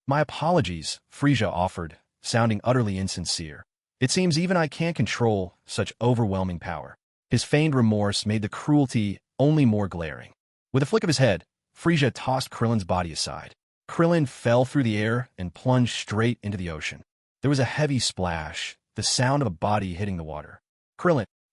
My apologies, Frieza offered, sounding utterly insincere. It seems even I can't control such overwhelming power. His feigned remorse made the cruelty only more glaring. With a flick of his head, Frieza tossed Krillin's body aside. Krillin fell through the air and plunged straight into the ocean. There was a heavy splash, the sound of a body hitting the water.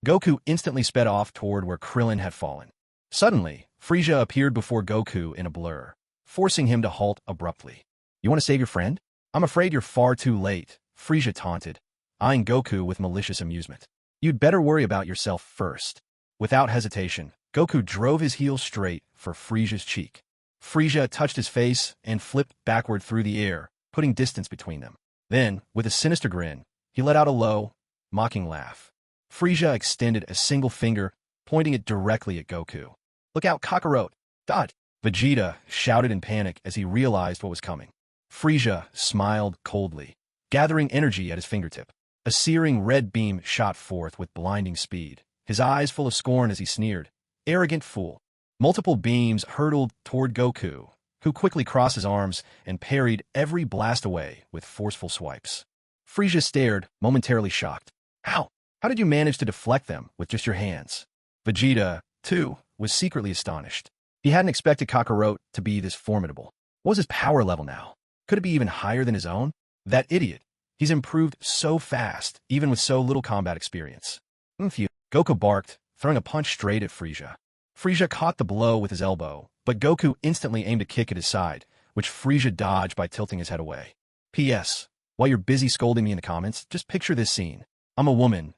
Goku instantly sped off toward where Krillin had fallen. Suddenly, Frieza appeared before Goku in a blur, forcing him to halt abruptly. You want to save your friend? I'm afraid you're far too late, Frieza taunted, eyeing Goku with malicious amusement. You'd better worry about yourself first. Without hesitation, Goku drove his heel straight for Frieza's cheek. Frieza touched his face and flipped backward through the air, putting distance between them. Then, with a sinister grin, he let out a low, mocking laugh. Frieza extended a single finger, pointing it directly at Goku. Look out, Kakarot! Dot! Vegeta shouted in panic as he realized what was coming. Frieza smiled coldly, gathering energy at his fingertip. A searing red beam shot forth with blinding speed, his eyes full of scorn as he sneered. Arrogant fool. Multiple beams hurtled toward Goku, who quickly crossed his arms and parried every blast away with forceful swipes. Frieza stared, momentarily shocked. How did you manage to deflect them with just your hands? Vegeta, too, was secretly astonished. He hadn't expected Kakarot to be this formidable. What was his power level now? Could it be even higher than his own? That idiot. He's improved so fast, even with so little combat experience. Goku barked, throwing a punch straight at Frieza. Frieza caught the blow with his elbow, but Goku instantly aimed a kick at his side, which Frieza dodged by tilting his head away. P.S. While you're busy scolding me in the comments, just picture this scene. I'm a woman,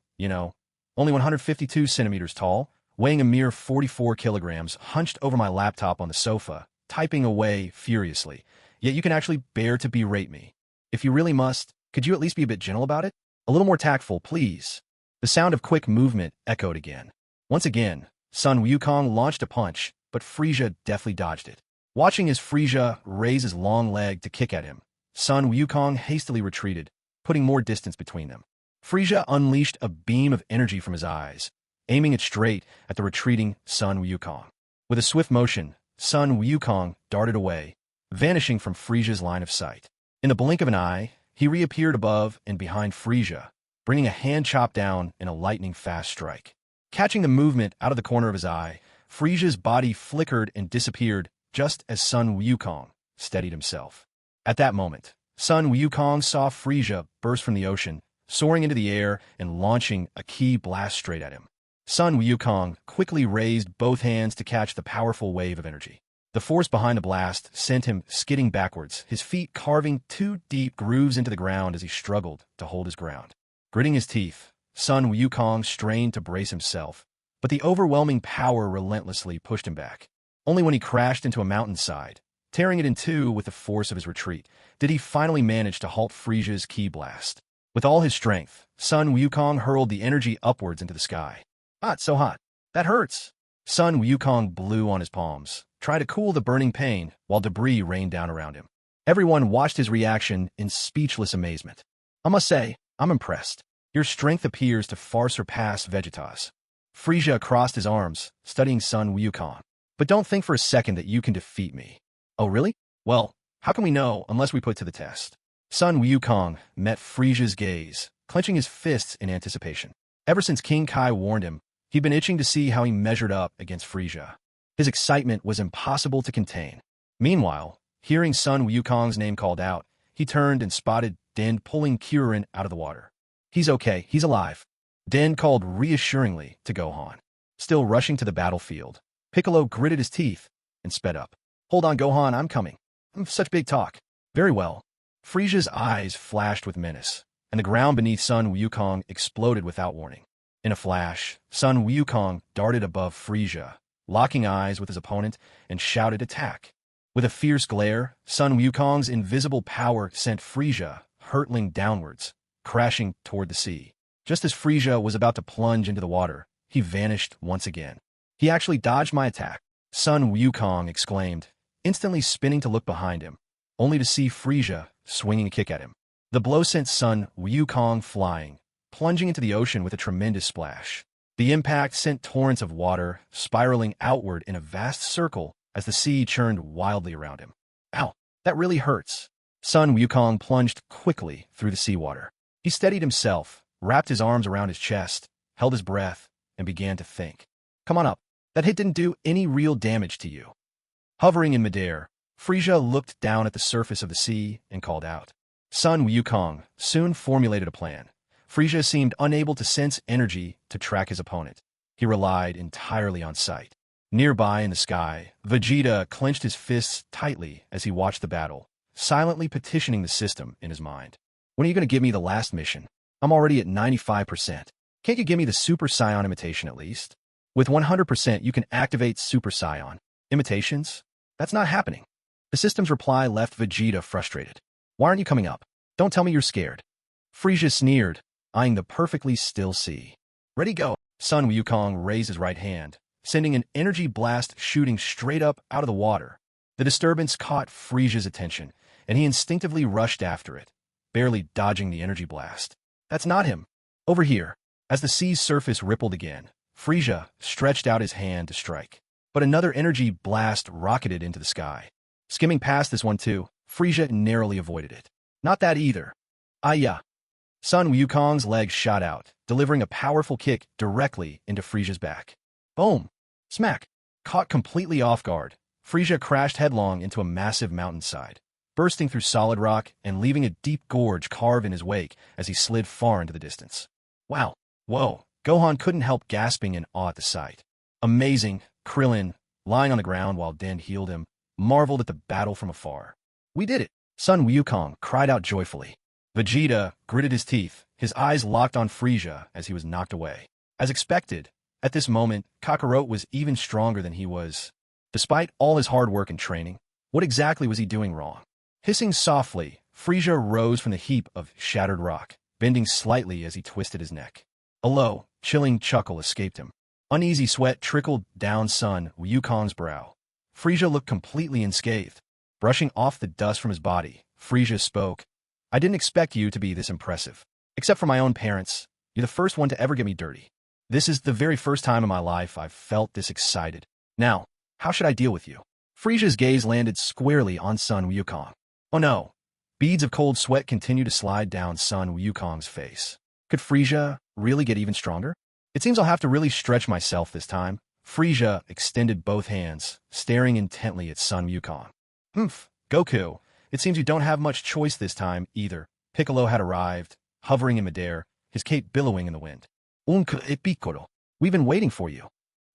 only 152 centimeters tall, weighing a mere 44 kilograms, hunched over my laptop on the sofa, typing away furiously. Yet you can actually bear to berate me. If you really must, could you at least be a bit gentle about it? A little more tactful, please. The sound of quick movement echoed again. Once again, Sun Wukong launched a punch, but Frieza deftly dodged it. Watching as Frieza raise his long leg to kick at him, Sun Wukong hastily retreated, putting more distance between them. Frieza unleashed a beam of energy from his eyes, aiming it straight at the retreating Sun Wukong. With a swift motion, Sun Wukong darted away, vanishing from Frieza's line of sight. In the blink of an eye, he reappeared above and behind Frieza, bringing a hand chop down in a lightning-fast strike. Catching the movement out of the corner of his eye, Frieza's body flickered and disappeared just as Sun Wukong steadied himself. At that moment, Sun Wukong saw Frieza burst from the ocean, soaring into the air and launching a ki blast straight at him. Sun Wukong quickly raised both hands to catch the powerful wave of energy. The force behind the blast sent him skidding backwards, his feet carving two deep grooves into the ground as he struggled to hold his ground. Gritting his teeth, Sun Wukong strained to brace himself, but the overwhelming power relentlessly pushed him back. Only when he crashed into a mountainside, tearing it in two with the force of his retreat, did he finally manage to halt Frieza's ki blast. With all his strength, Sun Wukong hurled the energy upwards into the sky. Hot, so hot. That hurts. Sun Wukong blew on his palms, trying to cool the burning pain while debris rained down around him. Everyone watched his reaction in speechless amazement. I must say, I'm impressed. Your strength appears to far surpass Vegeta's. Frieza crossed his arms, studying Sun Wukong. But don't think for a second that you can defeat me. Oh, really? Well, how can we know unless we put to the test? Sun Wukong met Frieza's gaze, clenching his fists in anticipation. Ever since King Kai warned him, he'd been itching to see how he measured up against Frieza. His excitement was impossible to contain. Meanwhile, hearing Sun Wukong's name called out, he turned and spotted Den pulling Kuririn out of the water. He's okay, he's alive. Den called reassuringly to Gohan. Still rushing to the battlefield, Piccolo gritted his teeth and sped up. Hold on, Gohan, I'm coming. Such big talk. Very well. Frieza's eyes flashed with menace, and the ground beneath Sun Wukong exploded without warning. In a flash, Sun Wukong darted above Frieza, locking eyes with his opponent, and shouted attack. With a fierce glare, Sun Wukong's invisible power sent Frieza hurtling downwards, crashing toward the sea. Just as Frieza was about to plunge into the water, he vanished once again. He actually dodged my attack, Sun Wukong exclaimed, instantly spinning to look behind him, only to see Frieza swinging a kick at him. The blow sent Sun Wukong flying, plunging into the ocean with a tremendous splash. The impact sent torrents of water spiraling outward in a vast circle as the sea churned wildly around him. Ow, that really hurts. Sun Wukong plunged quickly through the seawater. He steadied himself, wrapped his arms around his chest, held his breath, and began to think. Come on up. That hit didn't do any real damage to you. Hovering in midair, Frieza looked down at the surface of the sea and called out. Sun Wukong soon formulated a plan. Frieza seemed unable to sense energy to track his opponent. He relied entirely on sight. Nearby in the sky, Vegeta clenched his fists tightly as he watched the battle, silently petitioning the system in his mind. When are you going to give me the last mission? I'm already at 95%. Can't you give me the Super Saiyan imitation at least? With 100%, you can activate Super Saiyan. Imitations? That's not happening. The system's reply left Vegeta frustrated. Why aren't you coming up? Don't tell me you're scared. Frieza sneered, eyeing the perfectly still sea. Ready, go. Sun Wukong raised his right hand, sending an energy blast shooting straight up out of the water. The disturbance caught Frieza's attention, and he instinctively rushed after it, barely dodging the energy blast. That's not him. Over here. As the sea's surface rippled again, Frieza stretched out his hand to strike. But another energy blast rocketed into the sky. Skimming past this one too, Frieza narrowly avoided it. Not that either. Ah-ya. Sun Wukong's leg shot out, delivering a powerful kick directly into Frieza's back. Boom! Smack! Caught completely off guard, Frieza crashed headlong into a massive mountainside, bursting through solid rock and leaving a deep gorge carve in his wake as he slid far into the distance. Wow! Whoa! Gohan couldn't help gasping in awe at the sight. Amazing! Krillin, lying on the ground while Den healed him, marveled at the battle from afar. We did it! Sun Wukong cried out joyfully. Vegeta gritted his teeth, his eyes locked on Frieza as he was knocked away. As expected, at this moment, Kakarot was even stronger than he was. Despite all his hard work and training, what exactly was he doing wrong? Hissing softly, Frieza rose from the heap of shattered rock, bending slightly as he twisted his neck. A low, chilling chuckle escaped him. Uneasy sweat trickled down Sun Wukong's brow. Frieza looked completely unscathed. Brushing off the dust from his body, Frieza spoke. I didn't expect you to be this impressive. Except for my own parents, you're the first one to ever get me dirty. This is the very first time in my life I've felt this excited. Now, how should I deal with you? Frieza's gaze landed squarely on Sun Wukong. Oh no. Beads of cold sweat continued to slide down Sun Wukong's face. Could Frieza really get even stronger? It seems I'll have to really stretch myself this time. Frieza extended both hands, staring intently at Sun Wukong. Humph, Goku, it seems you don't have much choice this time, either. Piccolo had arrived, hovering in midair, his cape billowing in the wind. Piccolo, we've been waiting for you.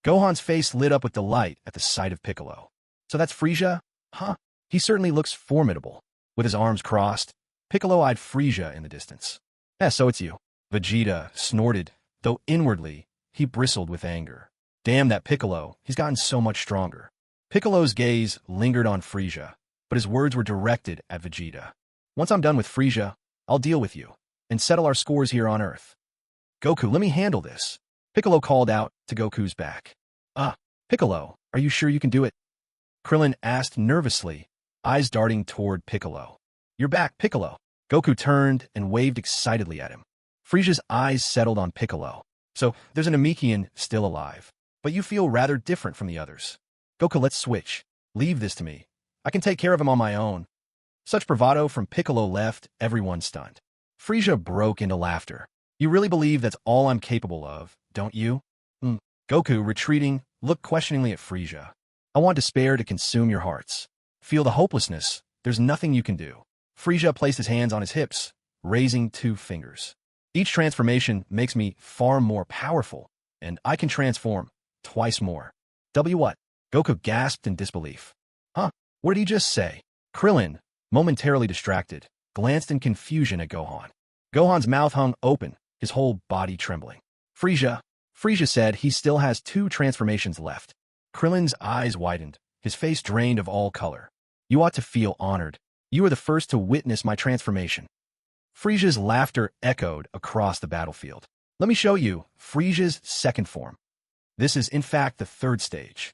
Gohan's face lit up with delight at the sight of Piccolo. So that's Frieza? Huh? He certainly looks formidable. With his arms crossed, Piccolo eyed Frieza in the distance. So it's you. Vegeta snorted, though inwardly, he bristled with anger. Damn that Piccolo, he's gotten so much stronger. Piccolo's gaze lingered on Frieza, but his words were directed at Vegeta. Once I'm done with Frieza, I'll deal with you, and settle our scores here on Earth. Goku, let me handle this. Piccolo called out to Goku's back. Piccolo, are you sure you can do it? Krillin asked nervously, eyes darting toward Piccolo. You're back, Piccolo. Goku turned and waved excitedly at him. Frieza's eyes settled on Piccolo. So, there's an Namekian still alive, but you feel rather different from the others. Goku, let's switch. Leave this to me. I can take care of him on my own. Such bravado from Piccolo left everyone stunned. Frieza broke into laughter. You really believe that's all I'm capable of, don't you? Goku, retreating, looked questioningly at Frieza. I want despair to consume your hearts. Feel the hopelessness. There's nothing you can do. Frieza placed his hands on his hips, raising 2 fingers. Each transformation makes me far more powerful, and I can transform twice more. What? Goku gasped in disbelief. Huh? What did he just say? Krillin, momentarily distracted, glanced in confusion at Gohan. Gohan's mouth hung open, his whole body trembling. Frieza said he still has 2 transformations left. Krillin's eyes widened, his face drained of all color. You ought to feel honored. You were the first to witness my transformation. Frieza's laughter echoed across the battlefield. Let me show you Frieza's second form. This is in fact the 3rd stage.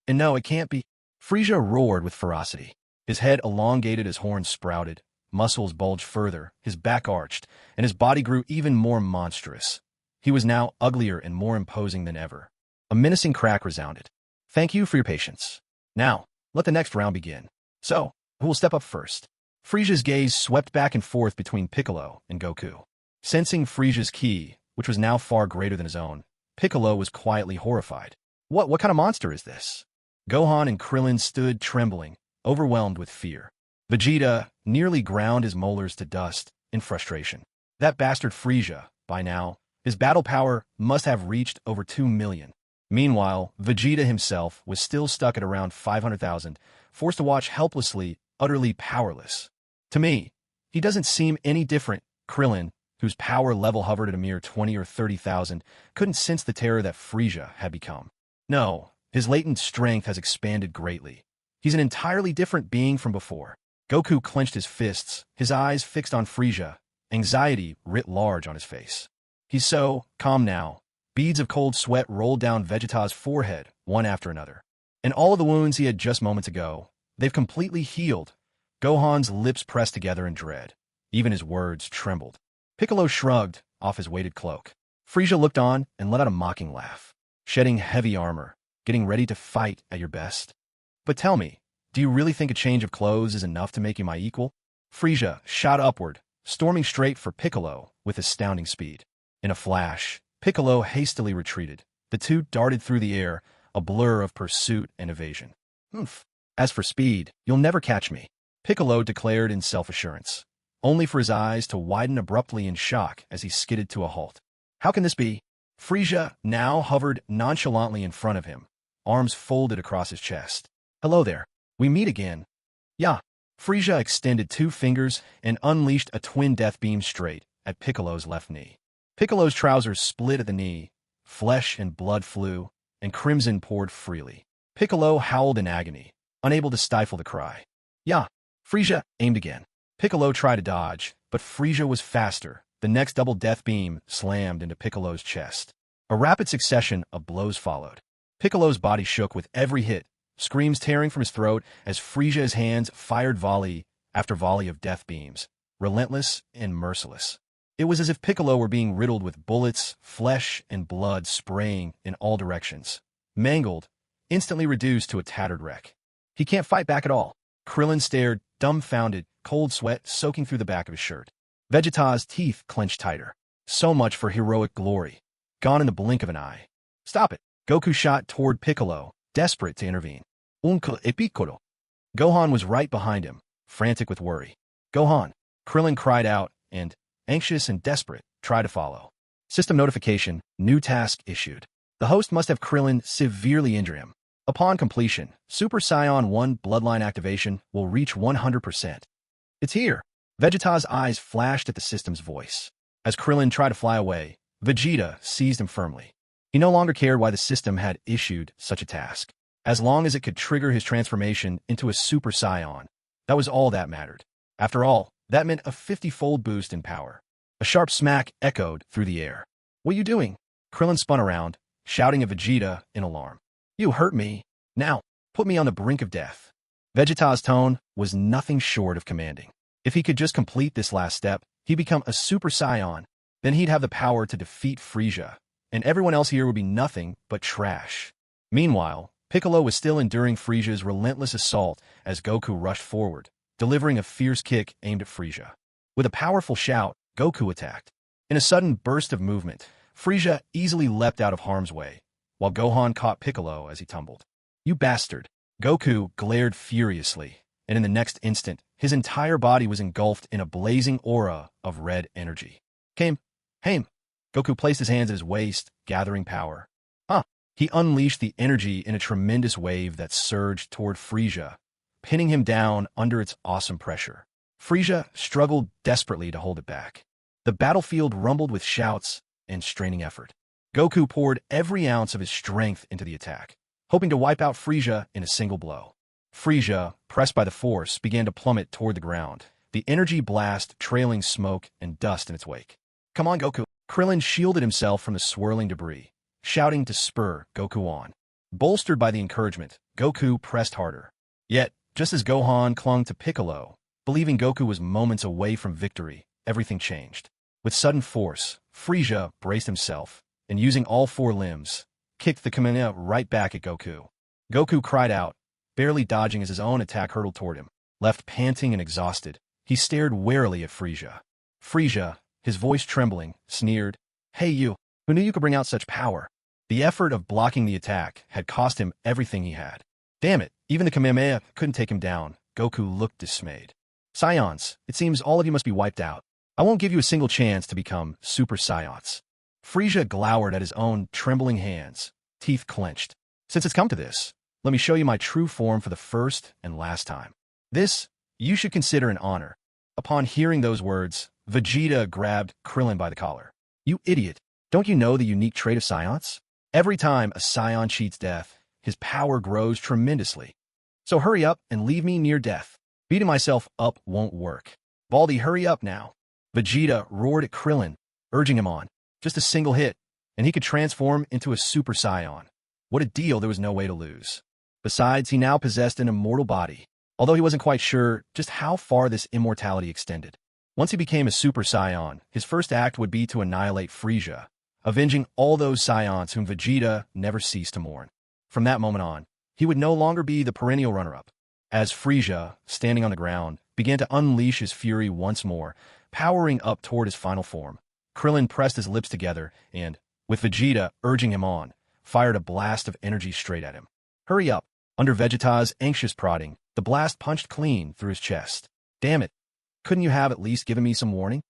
And no, it can't be. Frieza roared with ferocity. His head elongated as horns sprouted, muscles bulged further, his back arched, and his body grew even more monstrous. He was now uglier and more imposing than ever. A menacing crack resounded. Thank you for your patience. Now, let the next round begin. So, who will step up first? Frieza's gaze swept back and forth between Piccolo and Goku. Sensing Frieza's ki, which was now far greater than his own, Piccolo was quietly horrified. What kind of monster is this? Gohan and Krillin stood trembling, overwhelmed with fear. Vegeta nearly ground his molars to dust in frustration. That bastard Frieza, by now, his battle power must have reached over 2 million. Meanwhile, Vegeta himself was still stuck at around 500,000, forced to watch helplessly, utterly powerless. To me, he doesn't seem any different. Krillin, whose power level hovered at a mere 20 or 30,000, couldn't sense the terror that Frieza had become. No, his latent strength has expanded greatly. He's an entirely different being from before. Goku clenched his fists, his eyes fixed on Frieza, anxiety writ large on his face. He's so calm now. Beads of cold sweat rolled down Vegeta's forehead, one after another. And all of the wounds he had just moments ago, they've completely healed. Gohan's lips pressed together in dread. Even his words trembled. Piccolo shrugged off his weighted cloak. Frieza looked on and let out a mocking laugh. Shedding heavy armor, getting ready to fight at your best. But tell me, do you really think a change of clothes is enough to make you my equal? Frieza shot upward, storming straight for Piccolo with astounding speed. In a flash, Piccolo hastily retreated. The two darted through the air, a blur of pursuit and evasion. As for speed, you'll never catch me, Piccolo declared in self-assurance, only for his eyes to widen abruptly in shock as he skidded to a halt. How can this be? Frieza now hovered nonchalantly in front of him, arms folded across his chest. Hello there. We meet again. Yeah. Frieza extended 2 fingers and unleashed a twin death beam straight at Piccolo's left knee. Piccolo's trousers split at the knee, flesh and blood flew, and crimson poured freely. Piccolo howled in agony, unable to stifle the cry. Yeah, Frieza aimed again. Piccolo tried to dodge, but Frieza was faster. The next double death beam slammed into Piccolo's chest. A rapid succession of blows followed. Piccolo's body shook with every hit, screams tearing from his throat as Frieza's hands fired volley after volley of death beams, relentless and merciless. It was as if Piccolo were being riddled with bullets, flesh, and blood spraying in all directions. Mangled, instantly reduced to a tattered wreck. He can't fight back at all. Krillin stared, dumbfounded, cold sweat soaking through the back of his shirt. Vegeta's teeth clenched tighter. So much for heroic glory. Gone in the blink of an eye. Stop it. Goku shot toward Piccolo, desperate to intervene. Uncle e Piccolo. Gohan was right behind him, frantic with worry. Gohan, Krillin cried out, and, anxious and desperate, tried to follow. System notification, new task issued. The host must have Krillin severely injure him. Upon completion, Super Saiyan 1 bloodline activation will reach 100%. It's here. Vegeta's eyes flashed at the system's voice. As Krillin tried to fly away, Vegeta seized him firmly. He no longer cared why the system had issued such a task. As long as it could trigger his transformation into a Super Saiyan, that was all that mattered. After all, that meant a 50-fold boost in power. A sharp smack echoed through the air. What are you doing? Krillin spun around, shouting at Vegeta in alarm. You hurt me. Now, put me on the brink of death. Vegeta's tone was nothing short of commanding. If he could just complete this last step, he'd become a Super Saiyan. Then he'd have the power to defeat Frieza, and everyone else here would be nothing but trash. Meanwhile, Piccolo was still enduring Frieza's relentless assault as Goku rushed forward, delivering a fierce kick aimed at Frieza. With a powerful shout, Goku attacked. In a sudden burst of movement, Frieza easily leapt out of harm's way, while Gohan caught Piccolo as he tumbled. You bastard! Goku glared furiously, and in the next instant, his entire body was engulfed in a blazing aura of red energy. Haim! Goku placed his hands at his waist, gathering power. He unleashed the energy in a tremendous wave that surged toward Frieza, pinning him down under its awesome pressure. Frieza struggled desperately to hold it back. The battlefield rumbled with shouts and straining effort. Goku poured every ounce of his strength into the attack, hoping to wipe out Frieza in a single blow. Frieza, pressed by the force, began to plummet toward the ground, the energy blast trailing smoke and dust in its wake. Come on, Goku! Krillin shielded himself from the swirling debris, shouting to spur Goku on. Bolstered by the encouragement, Goku pressed harder. Yet, just as Gohan clung to Piccolo, believing Goku was moments away from victory, everything changed. With sudden force, Frieza braced himself, and using all four limbs, kicked the Kamehameha right back at Goku. Goku cried out, barely dodging as his own attack hurtled toward him. Left panting and exhausted, he stared warily at Frieza. Frieza, his voice trembling, sneered, Hey you, who knew you could bring out such power? The effort of blocking the attack had cost him everything he had. Damn it, even the Kamehameha couldn't take him down. Goku looked dismayed. Saiyans, it seems all of you must be wiped out. I won't give you a single chance to become Super Saiyans. Frieza glowered at his own trembling hands, teeth clenched. Since it's come to this, let me show you my true form for the first and last time. This, you should consider an honor. Upon hearing those words, Vegeta grabbed Krillin by the collar. You idiot! Don't you know the unique trait of Saiyans? Every time a Saiyan cheats death, his power grows tremendously. So hurry up and leave me near death. Beating myself up won't work. Baldy, hurry up now. Vegeta roared at Krillin, urging him on. Just a single hit, and he could transform into a Super Saiyan. What a deal, there was no way to lose. Besides, he now possessed an immortal body, although he wasn't quite sure just how far this immortality extended. Once he became a Super Saiyan, his first act would be to annihilate Frieza, avenging all those Saiyans whom Vegeta never ceased to mourn. From that moment on, he would no longer be the perennial runner-up. As Frieza, standing on the ground, began to unleash his fury once more, powering up toward his final form, Krillin pressed his lips together and, with Vegeta urging him on, fired a blast of energy straight at him. Hurry up! Under Vegeta's anxious prodding, the blast punched clean through his chest. Damn it! Couldn't you have at least given me some warning?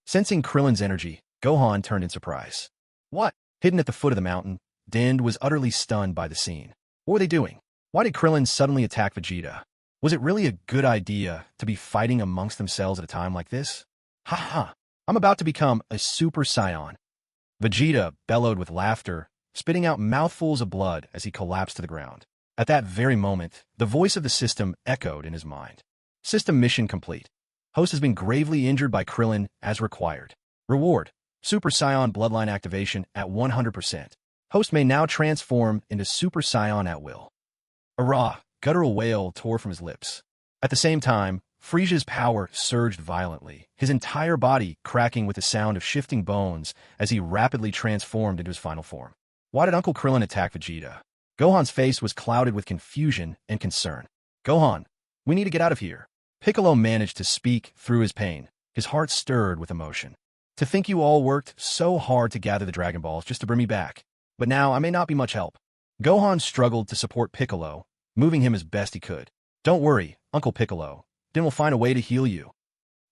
Sensing Krillin's energy, Gohan turned in surprise. What? Hidden at the foot of the mountain, Dend was utterly stunned by the scene. What were they doing? Why did Krillin suddenly attack Vegeta? Was it really a good idea to be fighting amongst themselves at a time like this? I'm about to become a Super Saiyan. Vegeta bellowed with laughter, spitting out mouthfuls of blood as he collapsed to the ground. At that very moment, the voice of the system echoed in his mind. System mission complete. Host has been gravely injured by Krillin as required. Reward: Super Saiyan bloodline activation at 100%. Host may now transform into Super Saiyan at will. A raw, guttural wail tore from his lips. At the same time, Frieza's power surged violently, his entire body cracking with the sound of shifting bones as he rapidly transformed into his final form. Why did Uncle Krillin attack Vegeta? Gohan's face was clouded with confusion and concern. Gohan, we need to get out of here. Piccolo managed to speak through his pain, his heart stirred with emotion. To think you all worked so hard to gather the Dragon Balls just to bring me back. But now I may not be much help. Gohan struggled to support Piccolo, moving him as best he could. Don't worry, Uncle Piccolo. Din will find a way to heal you.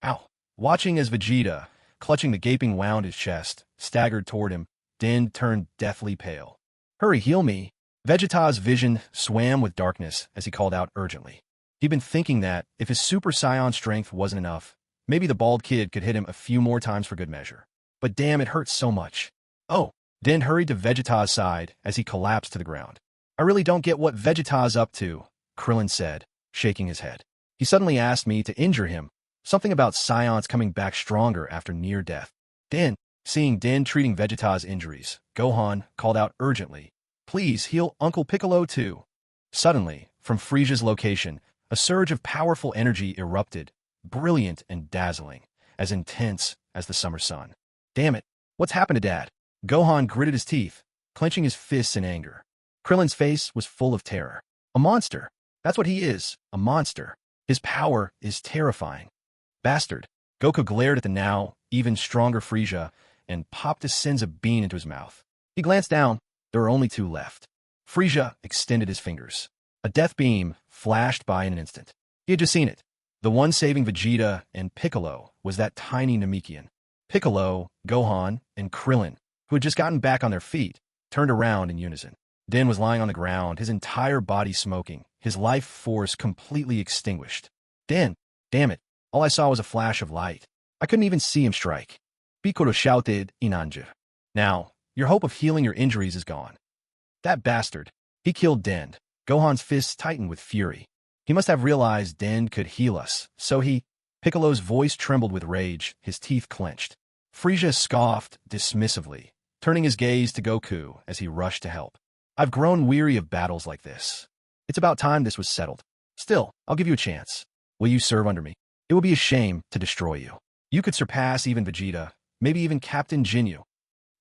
Ow. Watching as Vegeta, clutching the gaping wound his chest, staggered toward him, Din turned deathly pale. Hurry, heal me. Vegeta's vision swam with darkness as he called out urgently. He'd been thinking that, if his Super Saiyan strength wasn't enough, maybe the bald kid could hit him a few more times for good measure. But damn, it hurts so much. Oh. Din hurried to Vegeta's side as he collapsed to the ground. I really don't get what Vegeta's up to, Krillin said, shaking his head. He suddenly asked me to injure him, something about Saiyans coming back stronger after near death. Din, seeing Din treating Vegeta's injuries, Gohan called out urgently, please heal Uncle Piccolo too. Suddenly, from Frieza's location, a surge of powerful energy erupted, brilliant and dazzling, as intense as the summer sun. Damn it, what's happened to Dad? Gohan gritted his teeth, clenching his fists in anger. Krillin's face was full of terror. A monster. That's what he is, a monster. His power is terrifying. Bastard. Goku glared at the now even stronger Frieza and popped a Senza bean into his mouth. He glanced down. There were only two left. Frieza extended his fingers. A death beam flashed by in an instant. He had just seen it. The one saving Vegeta and Piccolo was that tiny Namekian. Piccolo, Gohan, and Krillin, who had just gotten back on their feet, turned around in unison. Din was lying on the ground, his entire body smoking, his life force completely extinguished. Din, damn it, all I saw was a flash of light. I couldn't even see him strike. Piccolo shouted, Inanja. Now, your hope of healing your injuries is gone. That bastard. He killed Den. Gohan's fists tightened with fury. He must have realized Den could heal us, so he... Piccolo's voice trembled with rage, his teeth clenched. Frieza scoffed dismissively, turning his gaze to Goku as he rushed to help. I've grown weary of battles like this. It's about time this was settled. Still, I'll give you a chance. Will you serve under me? It would be a shame to destroy you. You could surpass even Vegeta, maybe even Captain Ginyu.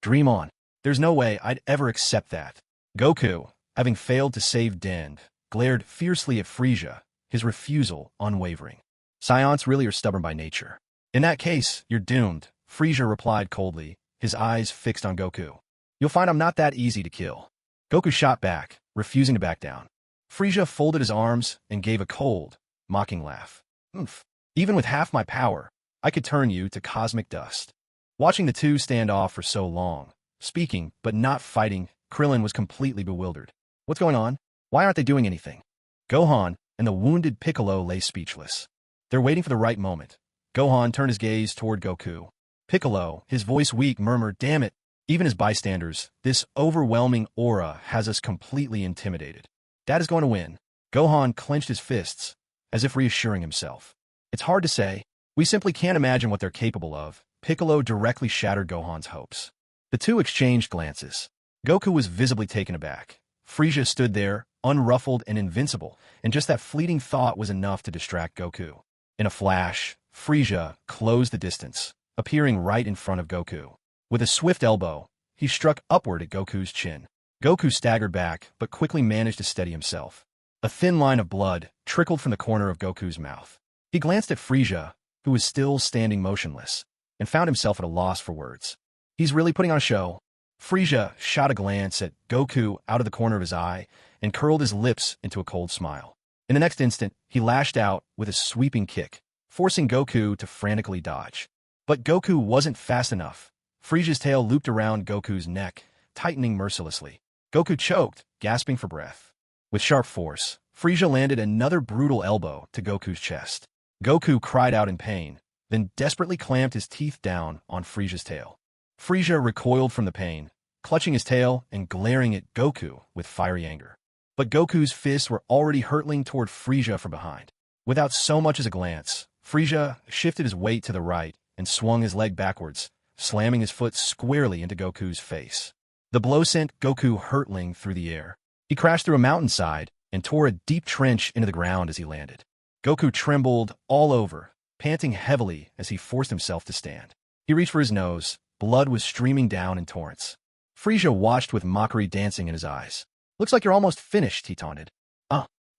Dream on. There's no way I'd ever accept that. Goku, having failed to save Den, glared fiercely at Frieza, his refusal unwavering. Saiyans really are stubborn by nature. In that case, you're doomed, Frieza replied coldly, his eyes fixed on Goku. You'll find I'm not that easy to kill. Goku shot back, refusing to back down. Frieza folded his arms and gave a cold, mocking laugh. Oomph. Even with half my power, I could turn you to cosmic dust. Watching the two stand off for so long, speaking but not fighting, Krillin was completely bewildered. What's going on? Why aren't they doing anything? Gohan and the wounded Piccolo lay speechless. They're waiting for the right moment. Gohan turned his gaze toward Goku. Piccolo, his voice weak, murmured, damn it, even as bystanders, this overwhelming aura has us completely intimidated. Dad is going to win. Gohan clenched his fists, as if reassuring himself. It's hard to say. We simply can't imagine what they're capable of. Piccolo directly shattered Gohan's hopes. The two exchanged glances. Goku was visibly taken aback. Frieza stood there, unruffled and invincible, and just that fleeting thought was enough to distract Goku. In a flash, Frieza closed the distance, appearing right in front of Goku. With a swift elbow, he struck upward at Goku's chin. Goku staggered back, but quickly managed to steady himself. A thin line of blood trickled from the corner of Goku's mouth. He glanced at Frieza, who was still standing motionless, and found himself at a loss for words. He's really putting on a show. Frieza shot a glance at Goku out of the corner of his eye and curled his lips into a cold smile. In the next instant, he lashed out with a sweeping kick, forcing Goku to frantically dodge. But Goku wasn't fast enough. Frieza's tail looped around Goku's neck, tightening mercilessly. Goku choked, gasping for breath. With sharp force, Frieza landed another brutal elbow to Goku's chest. Goku cried out in pain, then desperately clamped his teeth down on Frieza's tail. Frieza recoiled from the pain, clutching his tail and glaring at Goku with fiery anger. But Goku's fists were already hurtling toward Frieza from behind. Without so much as a glance, Frieza shifted his weight to the right and swung his leg backwards, slamming his foot squarely into Goku's face. The blow sent Goku hurtling through the air. He crashed through a mountainside and tore a deep trench into the ground as he landed. Goku trembled all over, panting heavily as he forced himself to stand. He reached for his nose. Blood was streaming down in torrents. Frieza watched with mockery dancing in his eyes. "Looks like you're almost finished," he taunted.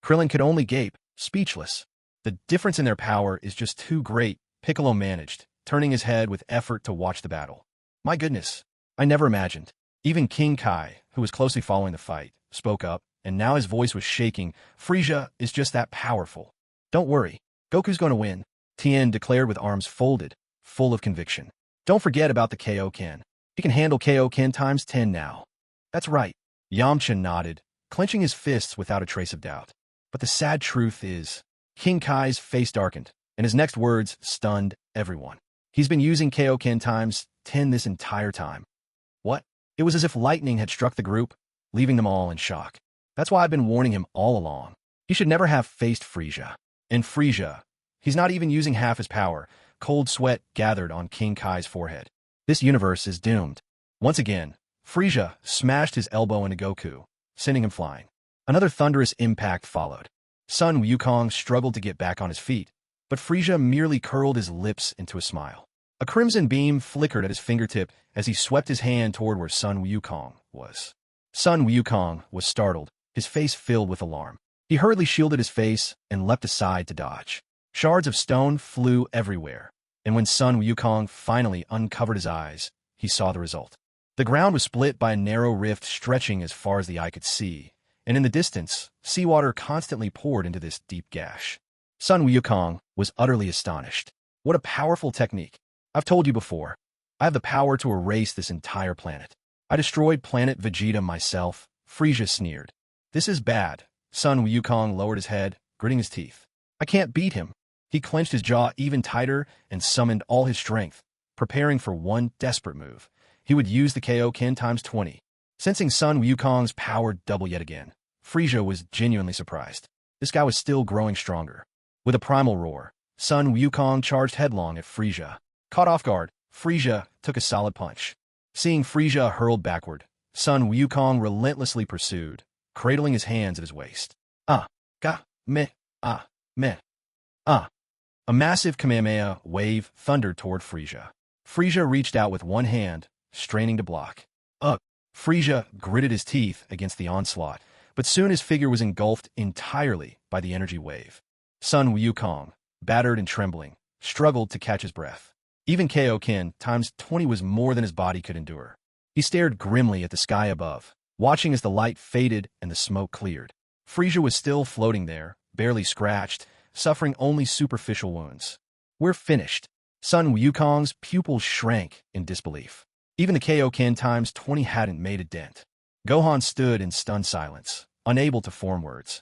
Krillin could only gape, speechless. The difference in their power is just too great, Piccolo managed, turning his head with effort to watch the battle. "My goodness, I never imagined." Even King Kai, who was closely following the fight, spoke up, and now his voice was shaking. "Frieza is just that powerful." "Don't worry, Goku's going to win," Tien declared with arms folded, full of conviction. "Don't forget about the Kaioken. He can handle Kaioken times 10 now." "That's right," Yamcha nodded, clenching his fists without a trace of doubt. But the sad truth is, King Kai's face darkened, and his next words stunned everyone. "He's been using Kaioken times 10 this entire time." What? It was as if lightning had struck the group, leaving them all in shock. "That's why I've been warning him all along. He should never have faced Frieza." And Frieza, he's not even using half his power. Cold sweat gathered on King Kai's forehead. This universe is doomed. Once again, Frieza smashed his elbow into Goku, sending him flying. Another thunderous impact followed. Sun Wukong struggled to get back on his feet, but Frieza merely curled his lips into a smile. A crimson beam flickered at his fingertip as he swept his hand toward where Sun Wukong was. Sun Wukong was startled, his face filled with alarm. He hurriedly shielded his face and leapt aside to dodge. Shards of stone flew everywhere, and when Sun Wukong finally uncovered his eyes, he saw the result. The ground was split by a narrow rift stretching as far as the eye could see, and in the distance, seawater constantly poured into this deep gash. Sun Wukong was utterly astonished. "What a powerful technique. I've told you before. I have the power to erase this entire planet. I destroyed planet Vegeta myself," Frieza sneered. "This is bad." Sun Wukong lowered his head, gritting his teeth. "I can't beat him." He clenched his jaw even tighter and summoned all his strength, preparing for one desperate move. He would use the Kaioken times 20. Sensing Sun Wukong's power double yet again, Frieza was genuinely surprised. This guy was still growing stronger. With a primal roar, Sun Wukong charged headlong at Frieza. Caught off guard, Frieza took a solid punch. Seeing Frieza hurled backward, Sun Wukong relentlessly pursued, cradling his hands at his waist. Meh. A massive Kamehameha wave thundered toward Frieza. Frieza reached out with one hand, straining to block. Frieza gritted his teeth against the onslaught, but soon his figure was engulfed entirely by the energy wave. Sun Wukong, battered and trembling, struggled to catch his breath. Even Kaioken times 20 was more than his body could endure. He stared grimly at the sky above, watching as the light faded and the smoke cleared. Frieza was still floating there, barely scratched, suffering only superficial wounds. "We're finished." Sun Wukong's pupils shrank in disbelief. Even the Kaioken times 20 hadn't made a dent. Gohan stood in stunned silence, unable to form words.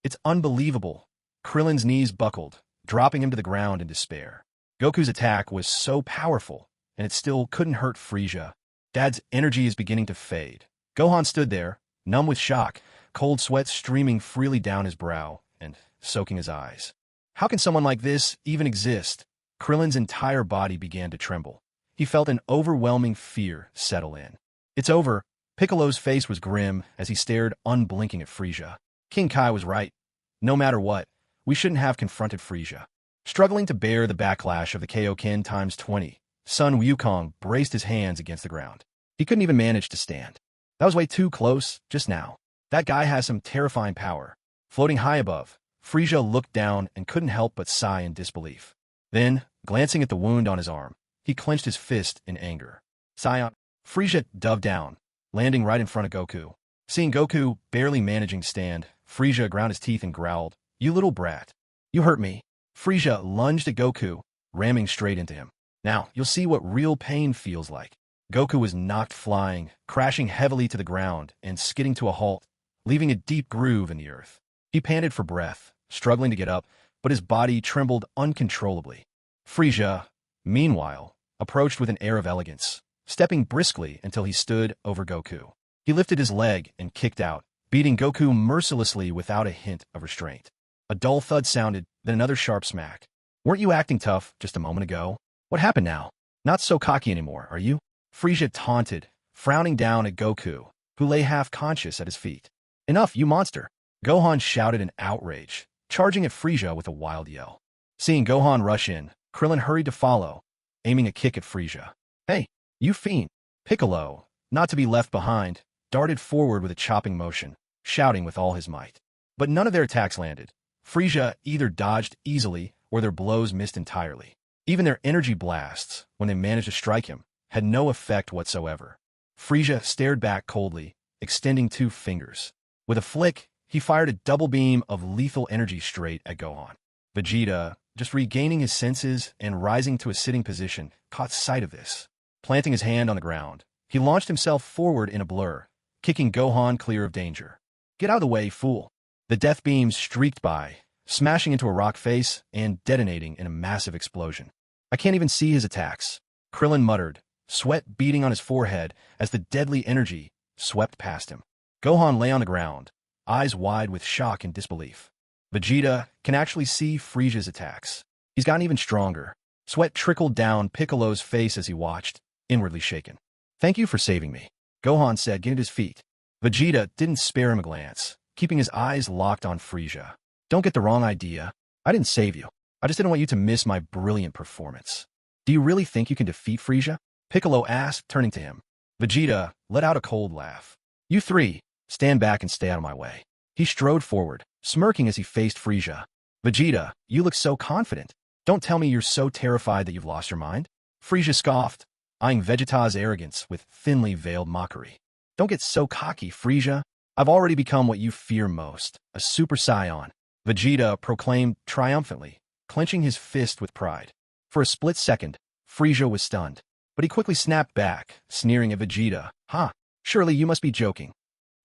It's unbelievable." Krillin's knees buckled, dropping him to the ground in despair. Goku's attack was so powerful, and it still couldn't hurt Frieza. Dad's energy is beginning to fade. Gohan stood there, numb with shock, cold sweat streaming freely down his brow and soaking his eyes. How can someone like this even exist? Krillin's entire body began to tremble. He felt an overwhelming fear settle in. "It's over." Piccolo's face was grim as he stared unblinking at Frieza. King Kai was right. No matter what, we shouldn't have confronted Frieza. Struggling to bear the backlash of the Kaioken times 20, Sun Wukong braced his hands against the ground. He couldn't even manage to stand. That was way too close just now. That guy has some terrifying power. Floating high above, Frieza looked down and couldn't help but sigh in disbelief. Then, glancing at the wound on his arm, he clenched his fist in anger. "Saiyan." Frieza dove down, landing right in front of Goku. Seeing Goku barely managing to stand, Frieza ground his teeth and growled, "You little brat. You hurt me." Frieza lunged at Goku, ramming straight into him. "Now, you'll see what real pain feels like." Goku was knocked flying, crashing heavily to the ground and skidding to a halt, leaving a deep groove in the earth. He panted for breath, struggling to get up, but his body trembled uncontrollably. Frieza, meanwhile, approached with an air of elegance, stepping briskly until he stood over Goku. He lifted his leg and kicked out, beating Goku mercilessly without a hint of restraint. A dull thud sounded, then another sharp smack. Weren't you acting tough just a moment ago? What happened now? Not so cocky anymore, are you? Frieza taunted, frowning down at Goku, who lay half-conscious at his feet. Enough, you monster! Gohan shouted in outrage, charging at Frieza with a wild yell. Seeing Gohan rush in, Krillin hurried to follow, aiming a kick at Frieza. Hey, you fiend! Piccolo, not to be left behind, darted forward with a chopping motion, shouting with all his might. But none of their attacks landed. Frieza either dodged easily or their blows missed entirely. Even their energy blasts, when they managed to strike him, had no effect whatsoever. Frieza stared back coldly, extending 2 fingers. With a flick, he fired a double beam of lethal energy straight at Gohan. Vegeta, just regaining his senses and rising to a sitting position, caught sight of this. Planting his hand on the ground, he launched himself forward in a blur, kicking Gohan clear of danger. Get out of the way, fool! The death beams streaked by, smashing into a rock face and detonating in a massive explosion. I can't even see his attacks, Krillin muttered, sweat beading on his forehead as the deadly energy swept past him. Gohan lay on the ground, eyes wide with shock and disbelief. Vegeta can actually see Frieza's attacks. He's gotten even stronger. Sweat trickled down Piccolo's face as he watched, inwardly shaken. Thank you for saving me, Gohan said, getting to his feet. Vegeta didn't spare him a glance, keeping his eyes locked on Frieza. Don't get the wrong idea. I didn't save you. I just didn't want you to miss my brilliant performance. Do you really think you can defeat Frieza? Piccolo asked, turning to him. Vegeta let out a cold laugh. You 3, stand back and stay out of my way. He strode forward, smirking as he faced Frieza. Vegeta, you look so confident. Don't tell me you're so terrified that you've lost your mind. Frieza scoffed, eyeing Vegeta's arrogance with thinly veiled mockery. Don't get so cocky, Frieza. I've already become what you fear most, a Super Saiyan. Vegeta proclaimed triumphantly, clenching his fist with pride. For a split second, Frieza was stunned, but he quickly snapped back, sneering at Vegeta. Ha! Surely you must be joking.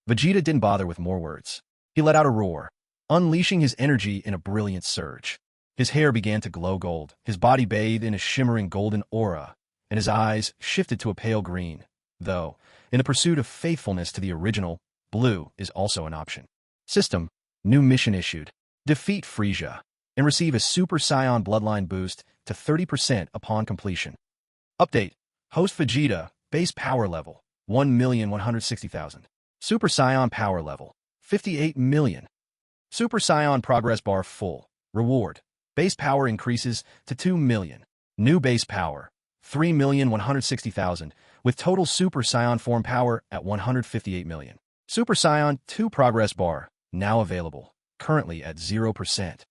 Vegeta didn't bother with more words. He let out a roar, unleashing his energy in a brilliant surge. His hair began to glow gold, his body bathed in a shimmering golden aura, and his eyes shifted to a pale green, though, in the pursuit of faithfulness to the original, blue is also an option. System, new mission issued. Defeat Frieza, and receive a Super Saiyan bloodline boost to 30% upon completion. Update, host Vegeta, base power level, 1,160,000. Super Saiyan power level, 58 million. Super Saiyan progress bar full. Reward, base power increases to 2 million. New base power, 3,160,000, with total Super Saiyan form power at 158 million. Super Saiyan 2 progress bar, now available, currently at 0%.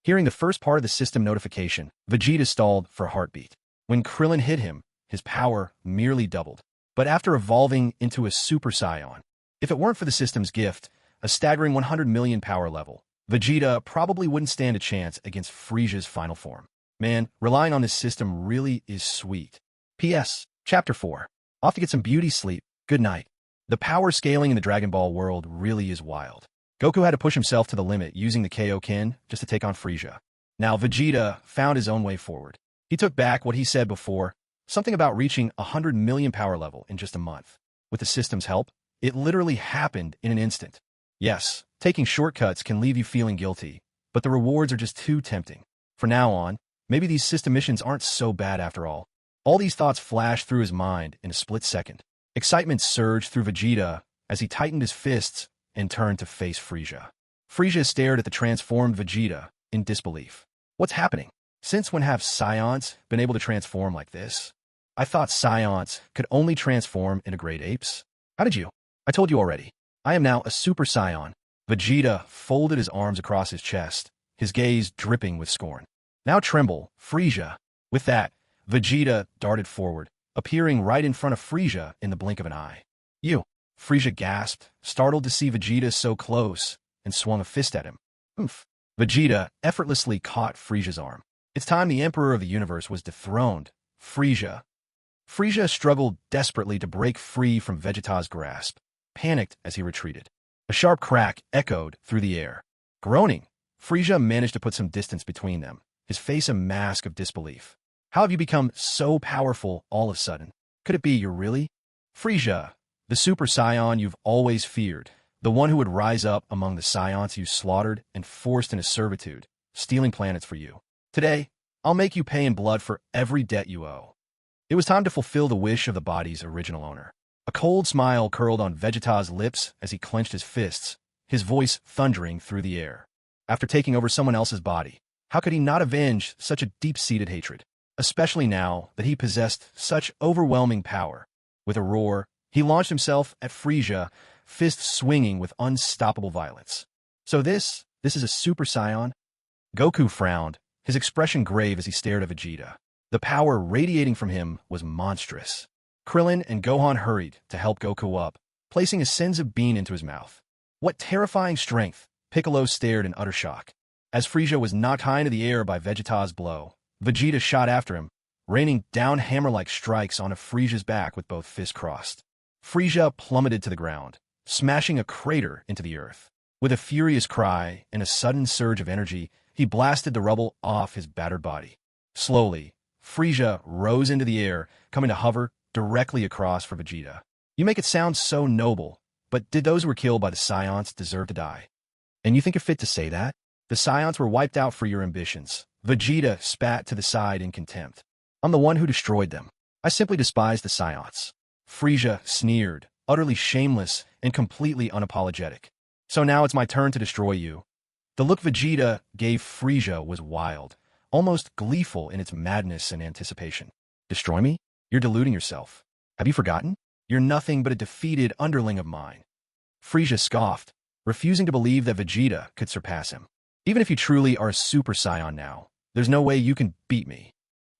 Hearing the first part of the system notification, Vegeta stalled for heartbeat. When Krillin hit him, his power merely doubled. But after evolving into a Super Saiyan, if it weren't for the system's gift, a staggering 100 million power level, Vegeta probably wouldn't stand a chance against Frieza's final form. Man, relying on this system really is sweet. P.S. Chapter 4. Off to get some beauty sleep. Good night. The power scaling in the Dragon Ball world really is wild. Goku had to push himself to the limit using the Kaioken just to take on Frieza. Now Vegeta found his own way forward. He took back what he said before, something about reaching 100 million power level in just a month. With the system's help, it literally happened in an instant. Yes, taking shortcuts can leave you feeling guilty, but the rewards are just too tempting. From now on, maybe these system missions aren't so bad after all. All these thoughts flashed through his mind in a split second. Excitement surged through Vegeta as he tightened his fists and turned to face Frieza. Frieza stared at the transformed Vegeta in disbelief. What's happening? Since when have Saiyans been able to transform like this? I thought Saiyans could only transform into great apes. How did you? I told you already. I am now a Super Saiyan. Vegeta folded his arms across his chest, his gaze dripping with scorn. Now tremble, Frieza. With that, Vegeta darted forward, appearing right in front of Frieza in the blink of an eye. You! Frieza gasped, startled to see Vegeta so close, and swung a fist at him. Oomph! Vegeta effortlessly caught Frieza's arm. It's time the Emperor of the Universe was dethroned. Frieza. Frieza struggled desperately to break free from Vegeta's grasp, panicked as he retreated. A sharp crack echoed through the air. Groaning, Frieza managed to put some distance between them, his face a mask of disbelief. How have you become so powerful all of a sudden? Could it be you're really? Frieza, the Super Saiyan you've always feared, the one who would rise up among the Saiyans you slaughtered and forced into servitude, stealing planets for you. Today, I'll make you pay in blood for every debt you owe. It was time to fulfill the wish of the body's original owner. A cold smile curled on Vegeta's lips as he clenched his fists, his voice thundering through the air. After taking over someone else's body, how could he not avenge such a deep-seated hatred? Especially now that he possessed such overwhelming power. With a roar, he launched himself at Frieza, fist swinging with unstoppable violence. So this is a Super Saiyan? Goku frowned, his expression grave as he stared at Vegeta. The power radiating from him was monstrous. Krillin and Gohan hurried to help Goku up, placing a senzu bean into his mouth. What terrifying strength! Piccolo stared in utter shock. As Frieza was knocked high into the air by Vegeta's blow, Vegeta shot after him, raining down hammer-like strikes onto Frieza's back with both fists crossed. Frieza plummeted to the ground, smashing a crater into the earth. With a furious cry and a sudden surge of energy, he blasted the rubble off his battered body. Slowly, Frieza rose into the air, coming to hover directly across for Vegeta. You make it sound so noble, but did those who were killed by the Saiyans deserve to die? And you think you're fit to say that? The Saiyans were wiped out for your ambitions. Vegeta spat to the side in contempt. I'm the one who destroyed them. I simply despise the Saiyans. Frieza sneered, utterly shameless and completely unapologetic. So now it's my turn to destroy you. The look Vegeta gave Frieza was wild, almost gleeful in its madness and anticipation. Destroy me? You're deluding yourself. Have you forgotten? You're nothing but a defeated underling of mine. Frieza scoffed, refusing to believe that Vegeta could surpass him. Even if you truly are a Super Saiyan now, there's no way you can beat me.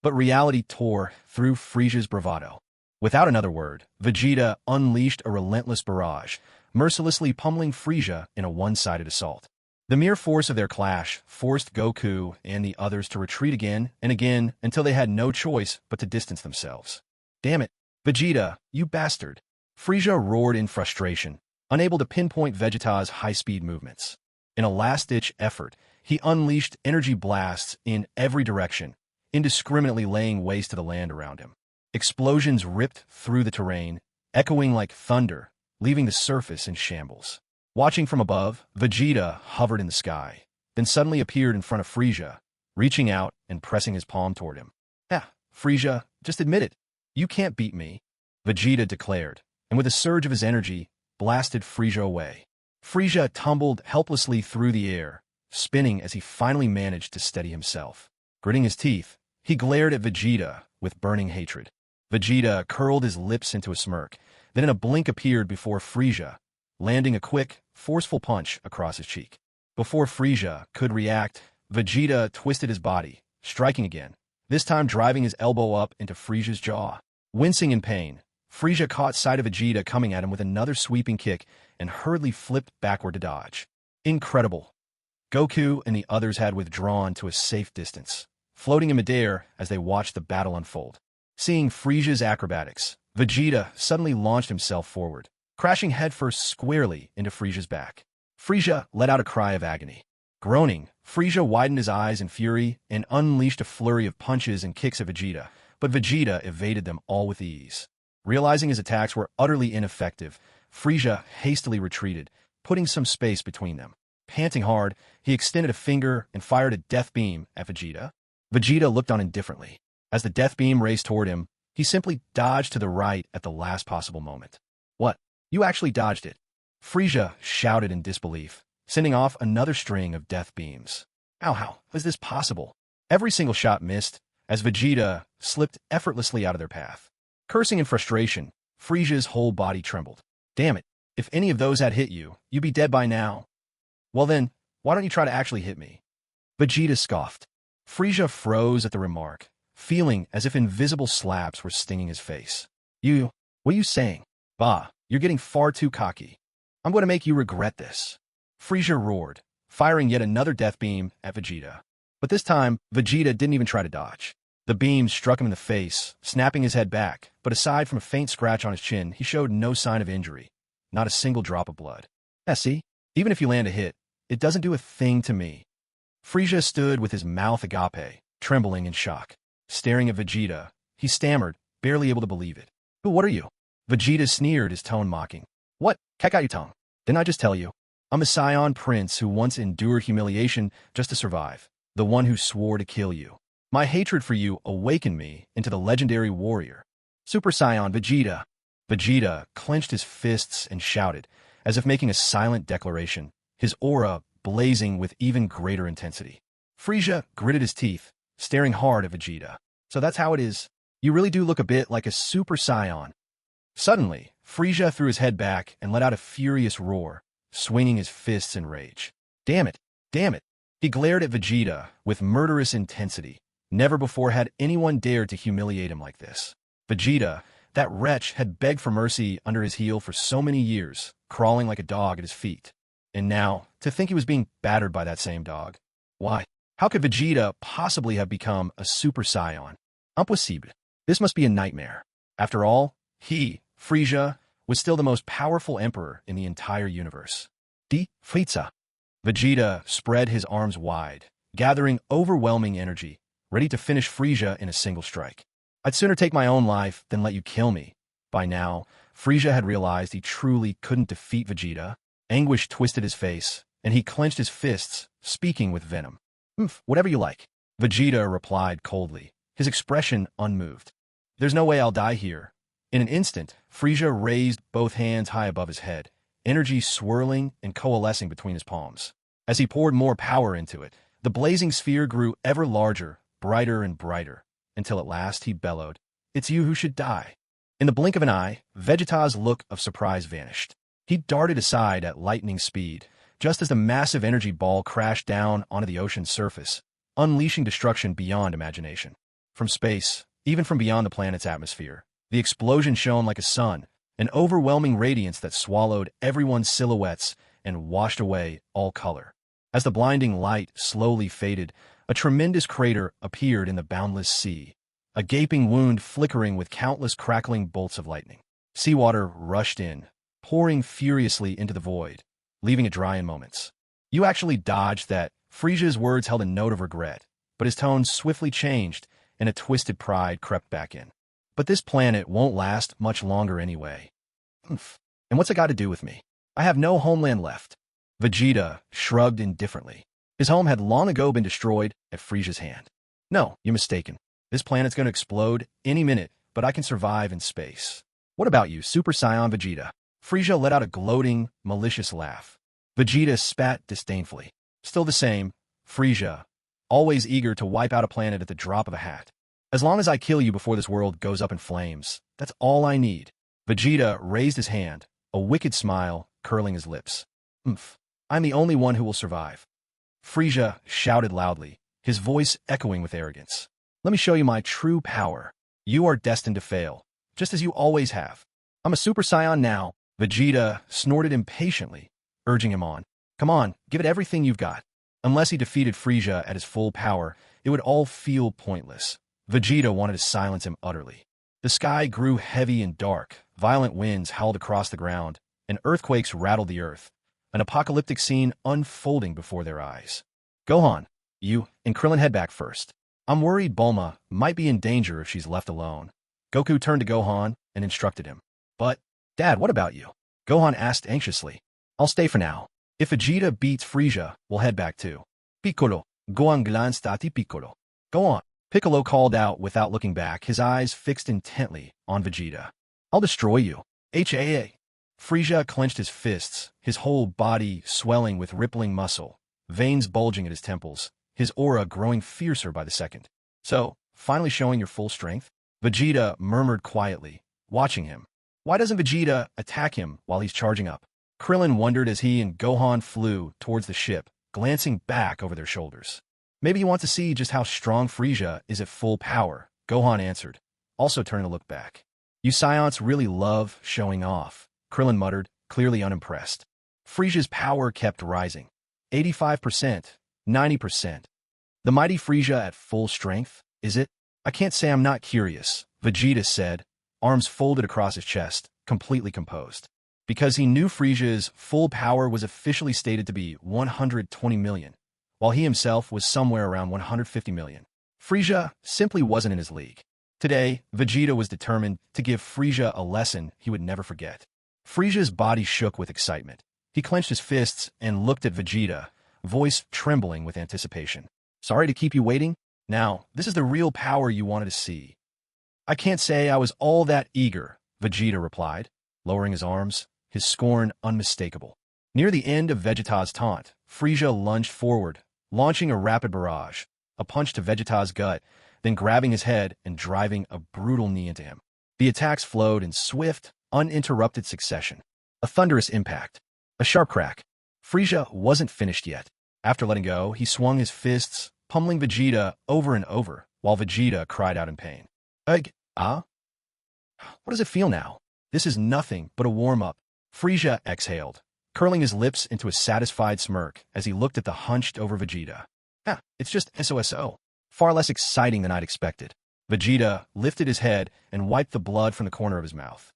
But reality tore through Frieza's bravado. Without another word, Vegeta unleashed a relentless barrage, mercilessly pummeling Frieza in a one-sided assault. The mere force of their clash forced Goku and the others to retreat again and again until they had no choice but to distance themselves. Damn it, Vegeta, you bastard! Frieza roared in frustration, unable to pinpoint Vegeta's high-speed movements. In a last-ditch effort, he unleashed energy blasts in every direction, indiscriminately laying waste to the land around him. Explosions ripped through the terrain, echoing like thunder, leaving the surface in shambles. Watching from above, Vegeta hovered in the sky, then suddenly appeared in front of Frieza, reaching out and pressing his palm toward him. Frieza, just admit it. You can't beat me, Vegeta declared, and with a surge of his energy, blasted Frieza away. Frieza tumbled helplessly through the air, spinning as he finally managed to steady himself. Gritting his teeth, he glared at Vegeta with burning hatred. Vegeta curled his lips into a smirk, then in a blink appeared before Frieza, landing a quick, forceful punch across his cheek. Before Frieza could react, Vegeta twisted his body, striking again, this time driving his elbow up into Frieza's jaw. Wincing in pain, Frieza caught sight of Vegeta coming at him with another sweeping kick and hurriedly flipped backward to dodge. Incredible. Goku and the others had withdrawn to a safe distance, floating in midair as they watched the battle unfold. Seeing Frieza's acrobatics, Vegeta suddenly launched himself forward, crashing headfirst squarely into Frieza's back. Frieza let out a cry of agony. Groaning, Frieza widened his eyes in fury and unleashed a flurry of punches and kicks at Vegeta, but Vegeta evaded them all with ease. Realizing his attacks were utterly ineffective, Frieza hastily retreated, putting some space between them. Panting hard, he extended a finger and fired a death beam at Vegeta. Vegeta looked on indifferently. As the death beam raced toward him, he simply dodged to the right at the last possible moment. What? You actually dodged it? Frieza shouted in disbelief, sending off another string of death beams. How is this possible? Every single shot missed, as Vegeta slipped effortlessly out of their path. Cursing in frustration, Frieza's whole body trembled. Damn it, if any of those had hit you, you'd be dead by now. Well then, why don't you try to actually hit me? Vegeta scoffed. Frieza froze at the remark, feeling as if invisible slaps were stinging his face. What are you saying? Bah, you're getting far too cocky. I'm going to make you regret this. Frieza roared, firing yet another death beam at Vegeta. But this time, Vegeta didn't even try to dodge. The beam struck him in the face, snapping his head back, but aside from a faint scratch on his chin, he showed no sign of injury, not a single drop of blood. See? Even if you land a hit, it doesn't do a thing to me. Frieza stood with his mouth agape, trembling in shock. Staring at Vegeta, he stammered, barely able to believe it. What are you? Vegeta sneered, his tone mocking. What? Cat got your tongue? Didn't I just tell you? I'm a Saiyan prince who once endured humiliation just to survive, the one who swore to kill you. My hatred for you awakened me into the legendary warrior. Super Saiyan Vegeta. Vegeta clenched his fists and shouted, as if making a silent declaration, his aura blazing with even greater intensity. Frieza gritted his teeth, staring hard at Vegeta. So that's how it is. You really do look a bit like a Super Saiyan. Suddenly, Frieza threw his head back and let out a furious roar, swinging his fists in rage. Damn it! Damn it! He glared at Vegeta with murderous intensity. Never before had anyone dared to humiliate him like this. Vegeta, that wretch, had begged for mercy under his heel for so many years, crawling like a dog at his feet. And now, to think he was being battered by that same dog. Why? How could Vegeta possibly have become a Super Saiyan? Impossible. This must be a nightmare. After all, he, Frieza, was still the most powerful emperor in the entire universe. Frieza. Vegeta spread his arms wide, gathering overwhelming energy, ready to finish Frieza in a single strike. I'd sooner take my own life than let you kill me. By now, Frieza had realized he truly couldn't defeat Vegeta. Anguish twisted his face, and he clenched his fists, speaking with venom. Whatever you like. Vegeta replied coldly, his expression unmoved. There's no way I'll die here. In an instant, Frieza raised both hands high above his head, energy swirling and coalescing between his palms. As he poured more power into it, the blazing sphere grew ever larger, brighter and brighter, until at last he bellowed, "It's you who should die." In the blink of an eye, Vegeta's look of surprise vanished. He darted aside at lightning speed, just as the massive energy ball crashed down onto the ocean's surface, unleashing destruction beyond imagination. From space, even from beyond the planet's atmosphere, the explosion shone like a sun, an overwhelming radiance that swallowed everyone's silhouettes and washed away all color. As the blinding light slowly faded, a tremendous crater appeared in the boundless sea, a gaping wound flickering with countless crackling bolts of lightning. Seawater rushed in, pouring furiously into the void, leaving it dry in moments. You actually dodged that. Frieza's words held a note of regret, but his tone swiftly changed, and a twisted pride crept back in. But this planet won't last much longer anyway. And what's it got to do with me? I have no homeland left. Vegeta shrugged indifferently. His home had long ago been destroyed at Frieza's hand. No, you're mistaken. This planet's going to explode any minute, but I can survive in space. What about you, Super Saiyan Vegeta? Frieza let out a gloating, malicious laugh. Vegeta spat disdainfully. Still the same, Frieza, always eager to wipe out a planet at the drop of a hat. As long as I kill you before this world goes up in flames, that's all I need. Vegeta raised his hand, a wicked smile curling his lips. I'm the only one who will survive. Frieza shouted loudly, his voice echoing with arrogance. Let me show you my true power. You are destined to fail, just as you always have. I'm a Super Saiyan now. Vegeta snorted impatiently, urging him on. Come on, give it everything you've got. Unless he defeated Frieza at his full power, it would all feel pointless. Vegeta wanted to silence him utterly. The sky grew heavy and dark, violent winds howled across the ground, and earthquakes rattled the earth, an apocalyptic scene unfolding before their eyes. Gohan, you and Krillin head back first. I'm worried Bulma might be in danger if she's left alone. Goku turned to Gohan and instructed him. But, Dad, what about you? Gohan asked anxiously. I'll stay for now. If Vegeta beats Frieza, we'll head back too. Piccolo, Gohan glanced at Piccolo. Go on. Piccolo called out without looking back, his eyes fixed intently on Vegeta. I'll destroy you. HAA. Frieza clenched his fists, his whole body swelling with rippling muscle, veins bulging at his temples, his aura growing fiercer by the second. So, finally showing your full strength? Vegeta murmured quietly, watching him. Why doesn't Vegeta attack him while he's charging up? Krillin wondered as he and Gohan flew towards the ship, glancing back over their shoulders. Maybe you want to see just how strong Frieza is at full power, Gohan answered, also turning to look back. You Saiyans really love showing off, Krillin muttered, clearly unimpressed. Frieza's power kept rising. 85%, 90%. The mighty Frieza at full strength, is it? I can't say I'm not curious, Vegeta said, arms folded across his chest, completely composed. Because he knew Frieza's full power was officially stated to be 120 million, while he himself was somewhere around 150 million. Frieza simply wasn't in his league. Today, Vegeta was determined to give Frieza a lesson he would never forget. Frieza's body shook with excitement, He clenched his fists and looked at Vegeta, voice trembling with anticipation. Sorry to keep you waiting. Now, this is the real power you wanted to see. I can't say I was all that eager, Vegeta replied, lowering his arms, his scorn unmistakable. Near the end of Vegeta's taunt, Frieza lunged forward, launching a rapid barrage, a punch to Vegeta's gut, then grabbing his head and driving a brutal knee into him. The attacks flowed in swift, uninterrupted succession. A thunderous impact. A sharp crack. Frieza wasn't finished yet. After letting go, he swung his fists, pummeling Vegeta over and over, while Vegeta cried out in pain. What does it feel now? This is nothing but a warm-up. Frieza exhaled, curling his lips into a satisfied smirk as he looked at the hunched-over Vegeta. It's just SOSO. Far less exciting than I'd expected. Vegeta lifted his head and wiped the blood from the corner of his mouth.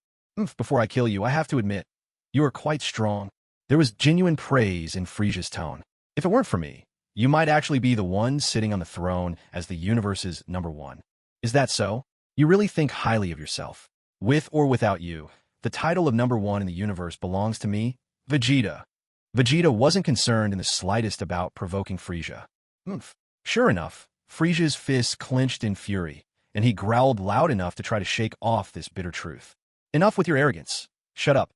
Before I kill you, I have to admit, you are quite strong. There was genuine praise in Frieza's tone. If it weren't for me, you might actually be the one sitting on the throne as the universe's #1. Is that so? You really think highly of yourself. With or without you, the title of #1 in the universe belongs to me, Vegeta. Vegeta wasn't concerned in the slightest about provoking Frieza. Sure enough, Frieza's fists clenched in fury, and he growled loud enough to try to shake off this bitter truth. Enough with your arrogance. Shut up.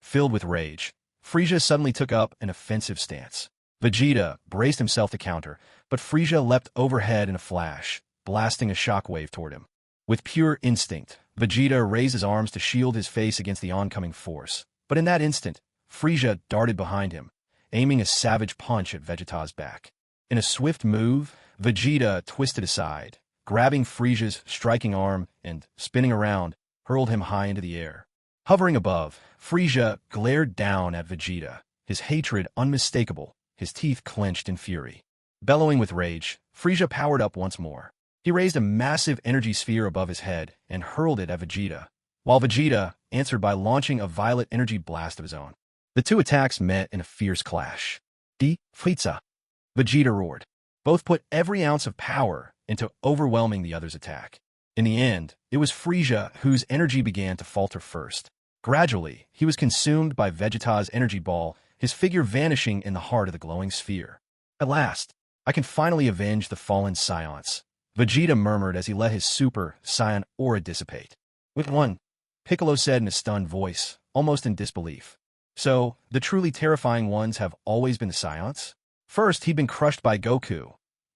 Filled with rage, Frieza suddenly took up an offensive stance. Vegeta braced himself to counter, but Frieza leapt overhead in a flash, blasting a shockwave toward him. With pure instinct, Vegeta raised his arms to shield his face against the oncoming force. But in that instant, Frieza darted behind him, aiming a savage punch at Vegeta's back. In a swift move, Vegeta twisted aside, grabbing Frieza's striking arm and, spinning around, hurled him high into the air. Hovering above, Frieza glared down at Vegeta, his hatred unmistakable, his teeth clenched in fury. Bellowing with rage, Frieza powered up once more. He raised a massive energy sphere above his head and hurled it at Vegeta, while Vegeta answered by launching a violet energy blast of his own. The two attacks met in a fierce clash. Frieza! Vegeta roared. Both put every ounce of power into overwhelming the other's attack. In the end, it was Frieza whose energy began to falter first. Gradually, he was consumed by Vegeta's energy ball, his figure vanishing in the heart of the glowing sphere. At last, I can finally avenge the fallen Saiyans, Vegeta murmured as he let his super Saiyan aura dissipate. With one, Piccolo said in a stunned voice, almost in disbelief. So, the truly terrifying ones have always been the Saiyans? First, he'd been crushed by Goku.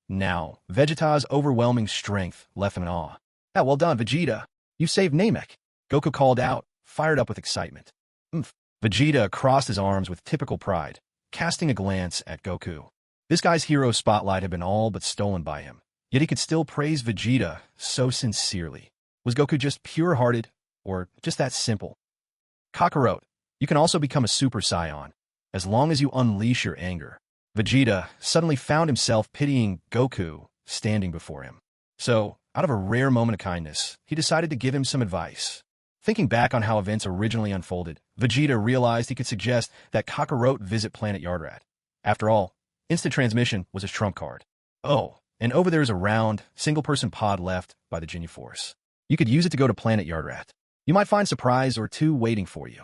Now, Vegeta's overwhelming strength left him in awe. Well done, Vegeta. You saved Namek, Goku called out, fired up with excitement. Vegeta crossed his arms with typical pride, casting a glance at Goku. This guy's hero spotlight had been all but stolen by him, yet he could still praise Vegeta so sincerely. Was Goku just pure-hearted, or just that simple? Kakarot, you can also become a Super Saiyan, as long as you unleash your anger. Vegeta suddenly found himself pitying Goku standing before him. So, out of a rare moment of kindness, he decided to give him some advice. Thinking back on how events originally unfolded, Vegeta realized he could suggest that Kakarot visit Planet Yardrat. After all, instant transmission was his trump card. Oh, and over there is a round, single-person pod left by the Ginyu Force. You could use it to go to Planet Yardrat. You might find a surprise or two waiting for you.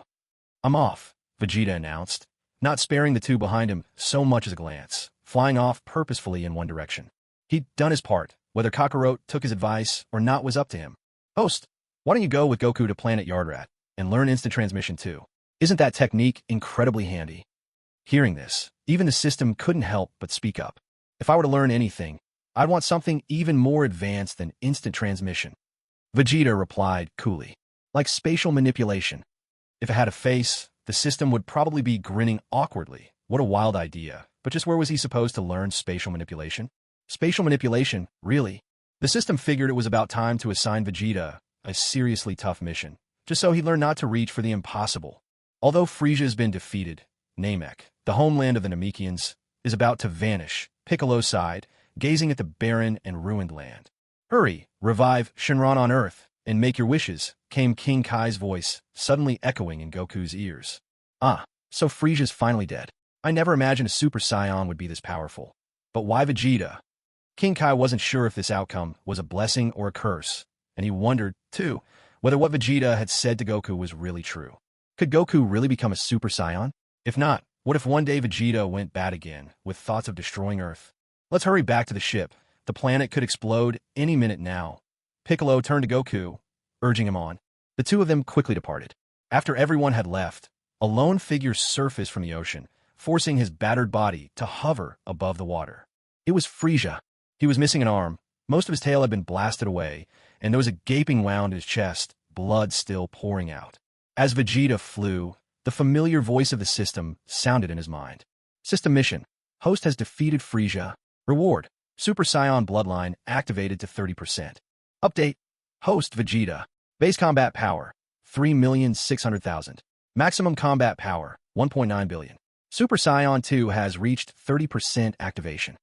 I'm off, Vegeta announced, not sparing the two behind him so much as a glance, flying off purposefully in one direction. He'd done his part. Whether Kakarot took his advice or not was up to him. Host, why don't you go with Goku to Planet Yardrat and learn instant transmission too? Isn't that technique incredibly handy? Hearing this, even the system couldn't help but speak up. If I were to learn anything, I'd want something even more advanced than instant transmission. Vegeta replied coolly. Like spatial manipulation. If it had a face, the system would probably be grinning awkwardly. What a wild idea. But just where was he supposed to learn spatial manipulation? Spatial manipulation, really? The system figured it was about time to assign Vegeta a seriously tough mission, just so he learned not to reach for the impossible. Although Frieza's been defeated, Namek, the homeland of the Namekians, is about to vanish. Piccolo sighed, gazing at the barren and ruined land. Hurry, revive Shenron on Earth, and make your wishes, came King Kai's voice, suddenly echoing in Goku's ears. So Frieza's finally dead. I never imagined a Super Saiyan would be this powerful. But why Vegeta? King Kai wasn't sure if this outcome was a blessing or a curse, and he wondered, too, whether what Vegeta had said to Goku was really true. Could Goku really become a Super Saiyan? If not, what if one day Vegeta went bad again, with thoughts of destroying Earth? Let's hurry back to the ship. The planet could explode any minute now. Piccolo turned to Goku, urging him on. The two of them quickly departed. After everyone had left, a lone figure surfaced from the ocean, forcing his battered body to hover above the water. It was Frieza. He was missing an arm, most of his tail had been blasted away, and there was a gaping wound in his chest, blood still pouring out. As Vegeta flew, the familiar voice of the system sounded in his mind. System mission. Host has defeated Frieza. Reward. Super Saiyan bloodline activated to 30%. Update. Host Vegeta. Base combat power. 3,600,000. Maximum combat power. 1.9 billion. Super Saiyan 2 has reached 30% activation.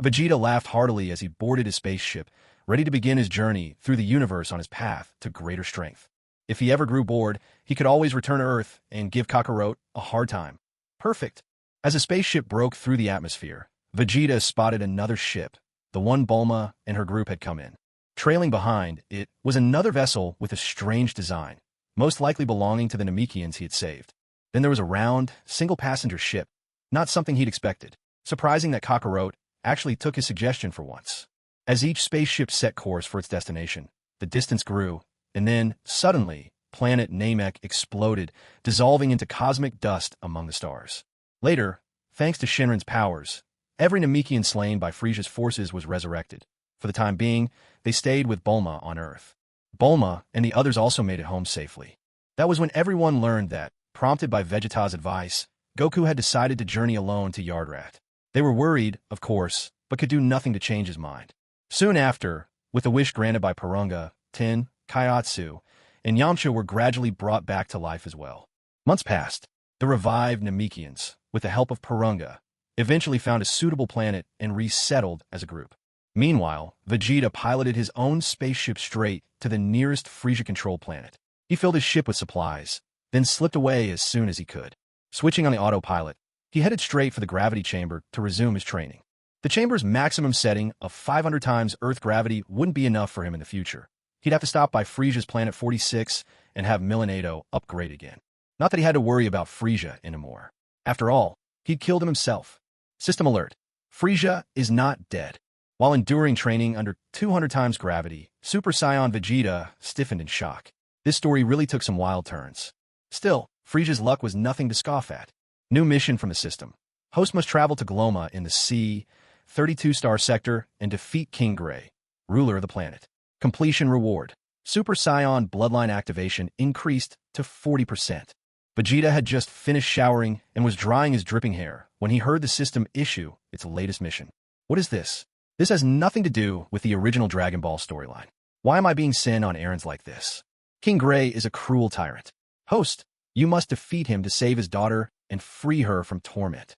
Vegeta laughed heartily as he boarded his spaceship, ready to begin his journey through the universe on his path to greater strength. If he ever grew bored, he could always return to Earth and give Kakarot a hard time. Perfect. As the spaceship broke through the atmosphere, Vegeta spotted another ship, the one Bulma and her group had come in. Trailing behind it was another vessel with a strange design, most likely belonging to the Namekians he had saved. Then there was a round, single-passenger ship, not something he'd expected. Surprising that Kakarot actually took his suggestion for once. As each spaceship set course for its destination, the distance grew, and then, suddenly, planet Namek exploded, dissolving into cosmic dust among the stars. Later, thanks to Shinran's powers, every Namekian slain by Frieza's forces was resurrected. For the time being, they stayed with Bulma on Earth. Bulma and the others also made it home safely. That was when everyone learned that, prompted by Vegeta's advice, Goku had decided to journey alone to Yardrat. They were worried, of course, but could do nothing to change his mind. Soon after, with the wish granted by Porunga, Tin, Chiaotzu, and Yamcha were gradually brought back to life as well. Months passed. The revived Namekians, with the help of Porunga, eventually found a suitable planet and resettled as a group. Meanwhile, Vegeta piloted his own spaceship straight to the nearest Frieza-controlled planet. He filled his ship with supplies, then slipped away as soon as he could. Switching on the autopilot, he headed straight for the gravity chamber to resume his training. The chamber's maximum setting of 500 times Earth gravity wouldn't be enough for him in the future. He'd have to stop by Frieza's planet 46 and have Milenato upgrade again. Not that he had to worry about Frieza anymore. After all, he'd killed him himself. System alert. Frieza is not dead. While enduring training under 200 times gravity, Super Saiyan Vegeta stiffened in shock. This story really took some wild turns. Still, Frieza's luck was nothing to scoff at. New mission from the system. Host must travel to Gloma in the C-32-star sector and defeat King Gray, ruler of the planet. Completion reward. Super Saiyan bloodline activation increased to 40%. Vegeta had just finished showering and was drying his dripping hair when he heard the system issue its latest mission. What is this? This has nothing to do with the original Dragon Ball storyline. Why am I being sent on errands like this? King Gray is a cruel tyrant. Host, you must defeat him to save his daughter and free her from torment.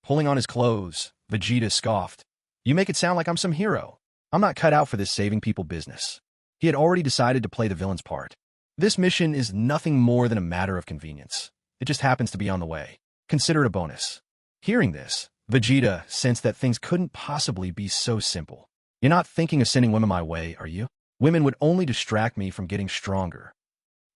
Pulling on his clothes, Vegeta scoffed. You make it sound like I'm some hero. I'm not cut out for this saving people business. He had already decided to play the villain's part. This mission is nothing more than a matter of convenience. It just happens to be on the way. Consider it a bonus. Hearing this, Vegeta sensed that things couldn't possibly be so simple. You're not thinking of sending women my way, are you? Women would only distract me from getting stronger.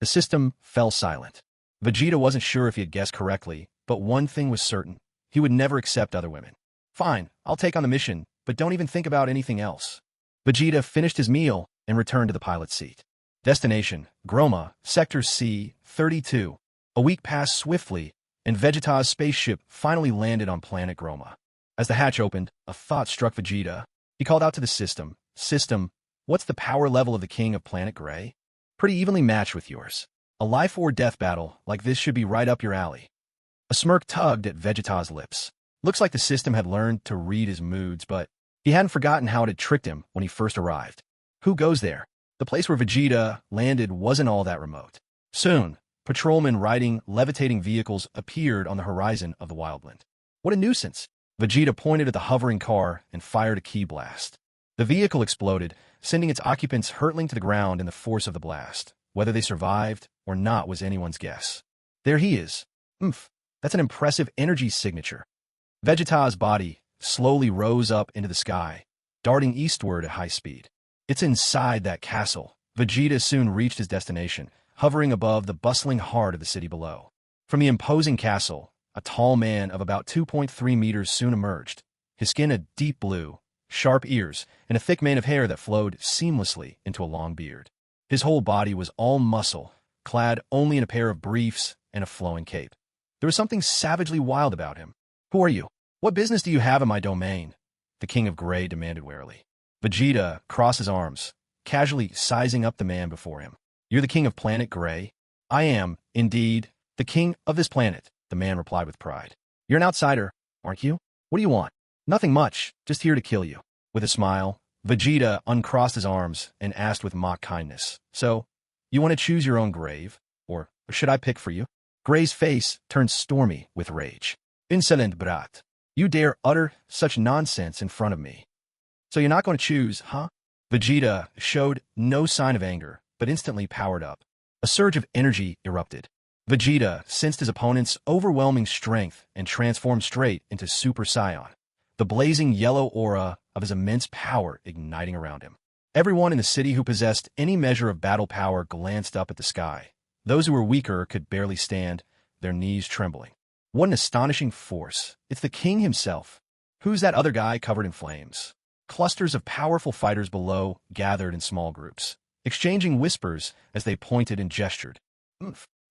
The system fell silent. Vegeta wasn't sure if he had guessed correctly, but one thing was certain. He would never accept other women. Fine, I'll take on the mission, but don't even think about anything else. Vegeta finished his meal and returned to the pilot's seat. Destination, Groma, Sector C-32. A week passed swiftly, and Vegeta's spaceship finally landed on planet Groma. As the hatch opened, a thought struck Vegeta. He called out to the system. System, what's the power level of the king of planet Gray? Pretty evenly matched with yours. A life or death battle like this should be right up your alley. A smirk tugged at Vegeta's lips. Looks like the system had learned to read his moods, but he hadn't forgotten how it had tricked him when he first arrived. Who goes there? The place where Vegeta landed wasn't all that remote. Soon, patrolmen riding levitating vehicles appeared on the horizon of the wildland. What a nuisance! Vegeta pointed at the hovering car and fired a ki blast. The vehicle exploded, sending its occupants hurtling to the ground in the force of the blast. Whether they survived or not was anyone's guess. There he is. That's an impressive energy signature. Vegeta's body slowly rose up into the sky, darting eastward at high speed. It's inside that castle. Vegeta soon reached his destination, hovering above the bustling heart of the city below. From the imposing castle, a tall man of about 2.3 meters soon emerged, his skin a deep blue, sharp ears, and a thick mane of hair that flowed seamlessly into a long beard. His whole body was all muscle, clad only in a pair of briefs and a flowing cape. There was something savagely wild about him. "Who are you? What business do you have in my domain?" the King of Gray demanded warily. Vegeta crossed his arms, casually sizing up the man before him. "You're the King of Planet Gray?" "I am, indeed, the King of this planet," the man replied with pride. "You're an outsider, aren't you? What do you want?" "Nothing much, just here to kill you." With a smile, Vegeta uncrossed his arms and asked with mock kindness, "So, you want to choose your own grave? Or should I pick for you?" Gray's face turned stormy with rage. "Insolent brat. You dare utter such nonsense in front of me. So you're not going to choose, huh?" Vegeta showed no sign of anger, but instantly powered up. A surge of energy erupted. Vegeta sensed his opponent's overwhelming strength and transformed straight into Super Saiyan, the blazing yellow aura of his immense power igniting around him. Everyone in the city who possessed any measure of battle power glanced up at the sky. Those who were weaker could barely stand, their knees trembling. What an astonishing force. It's the king himself. Who's that other guy covered in flames? Clusters of powerful fighters below gathered in small groups, exchanging whispers as they pointed and gestured.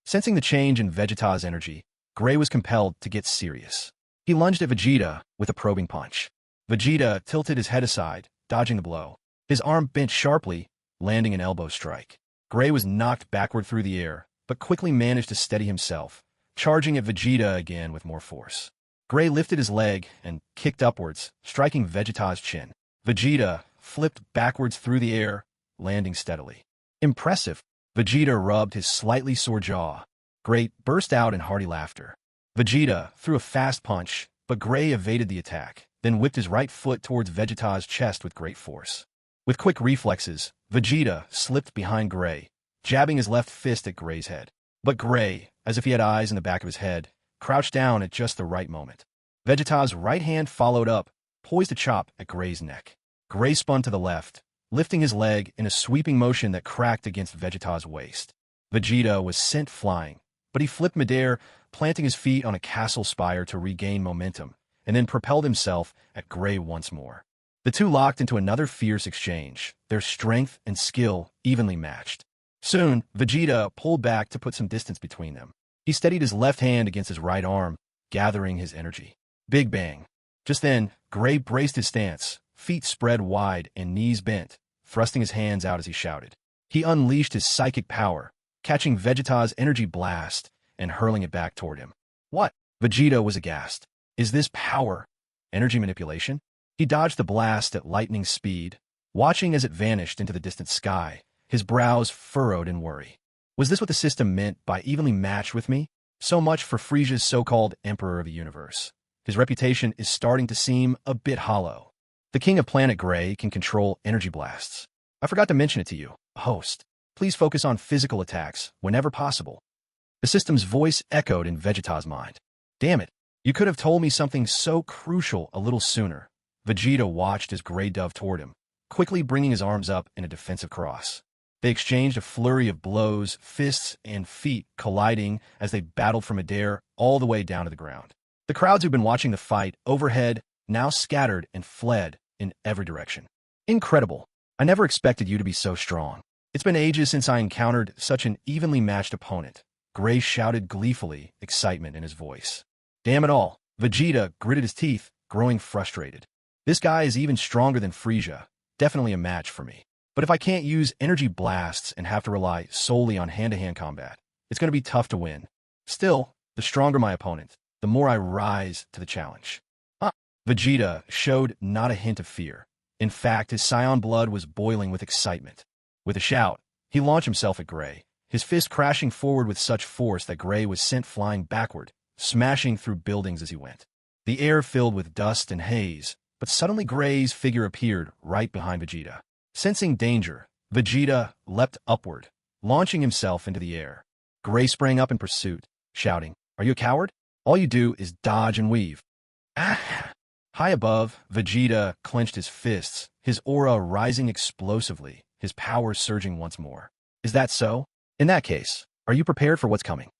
Sensing the change in Vegeta's energy, Gray was compelled to get serious. He lunged at Vegeta with a probing punch. Vegeta tilted his head aside, dodging the blow. His arm bent sharply, landing an elbow strike. Gray was knocked backward through the air, but quickly managed to steady himself, charging at Vegeta again with more force. Gray lifted his leg and kicked upwards, striking Vegeta's chin. Vegeta flipped backwards through the air, landing steadily. "Impressive." Vegeta rubbed his slightly sore jaw. Gray burst out in hearty laughter. Vegeta threw a fast punch, but Gray evaded the attack, then whipped his right foot towards Vegeta's chest with great force. With quick reflexes, Vegeta slipped behind Gray, jabbing his left fist at Gray's head. But Gray, as if he had eyes in the back of his head, crouched down at just the right moment. Vegeta's right hand followed up, poised to chop at Gray's neck. Gray spun to the left, lifting his leg in a sweeping motion that cracked against Vegeta's waist. Vegeta was sent flying, but he flipped midair, planting his feet on a castle spire to regain momentum, and then propelled himself at Gray once more. The two locked into another fierce exchange, their strength and skill evenly matched. Soon, Vegeta pulled back to put some distance between them. He steadied his left hand against his right arm, gathering his energy. Big bang. Just then, Gray braced his stance, feet spread wide and knees bent, thrusting his hands out as he shouted. He unleashed his psychic power, catching Vegeta's energy blast and hurling it back toward him. "What?" Vegeta was aghast. "Is this power? Energy manipulation?" He dodged the blast at lightning speed, watching as it vanished into the distant sky, his brows furrowed in worry. Was this what the system meant by evenly matched with me? So much for Frieza's so-called Emperor of the Universe. His reputation is starting to seem a bit hollow. The King of Planet Gray can control energy blasts. I forgot to mention it to you, host. Please focus on physical attacks whenever possible. The system's voice echoed in Vegeta's mind. Damn it, you could have told me something so crucial a little sooner. Vegeta watched as Gray dove toward him, quickly bringing his arms up in a defensive cross. They exchanged a flurry of blows, fists, and feet colliding as they battled from midair all the way down to the ground. The crowds who'd been watching the fight overhead now scattered and fled in every direction. Incredible. I never expected you to be so strong. It's been ages since I encountered such an evenly matched opponent. Gray shouted gleefully, excitement in his voice. Damn it all. Vegeta gritted his teeth, growing frustrated. This guy is even stronger than Frieza. Definitely a match for me. But if I can't use energy blasts and have to rely solely on hand-to-hand combat, it's going to be tough to win. Still, the stronger my opponent, the more I rise to the challenge. Vegeta showed not a hint of fear. In fact, his Saiyan blood was boiling with excitement. With a shout, he launched himself at Gray, his fist crashing forward with such force that Gray was sent flying backward, smashing through buildings as he went. The air filled with dust and haze, but suddenly Gray's figure appeared right behind Vegeta. Sensing danger, Vegeta leapt upward, launching himself into the air. Gray sprang up in pursuit, shouting, "Are you a coward? All you do is dodge and weave." Ah! High above, Vegeta clenched his fists, his aura rising explosively, his power surging once more. Is that so? In that case, are you prepared for what's coming?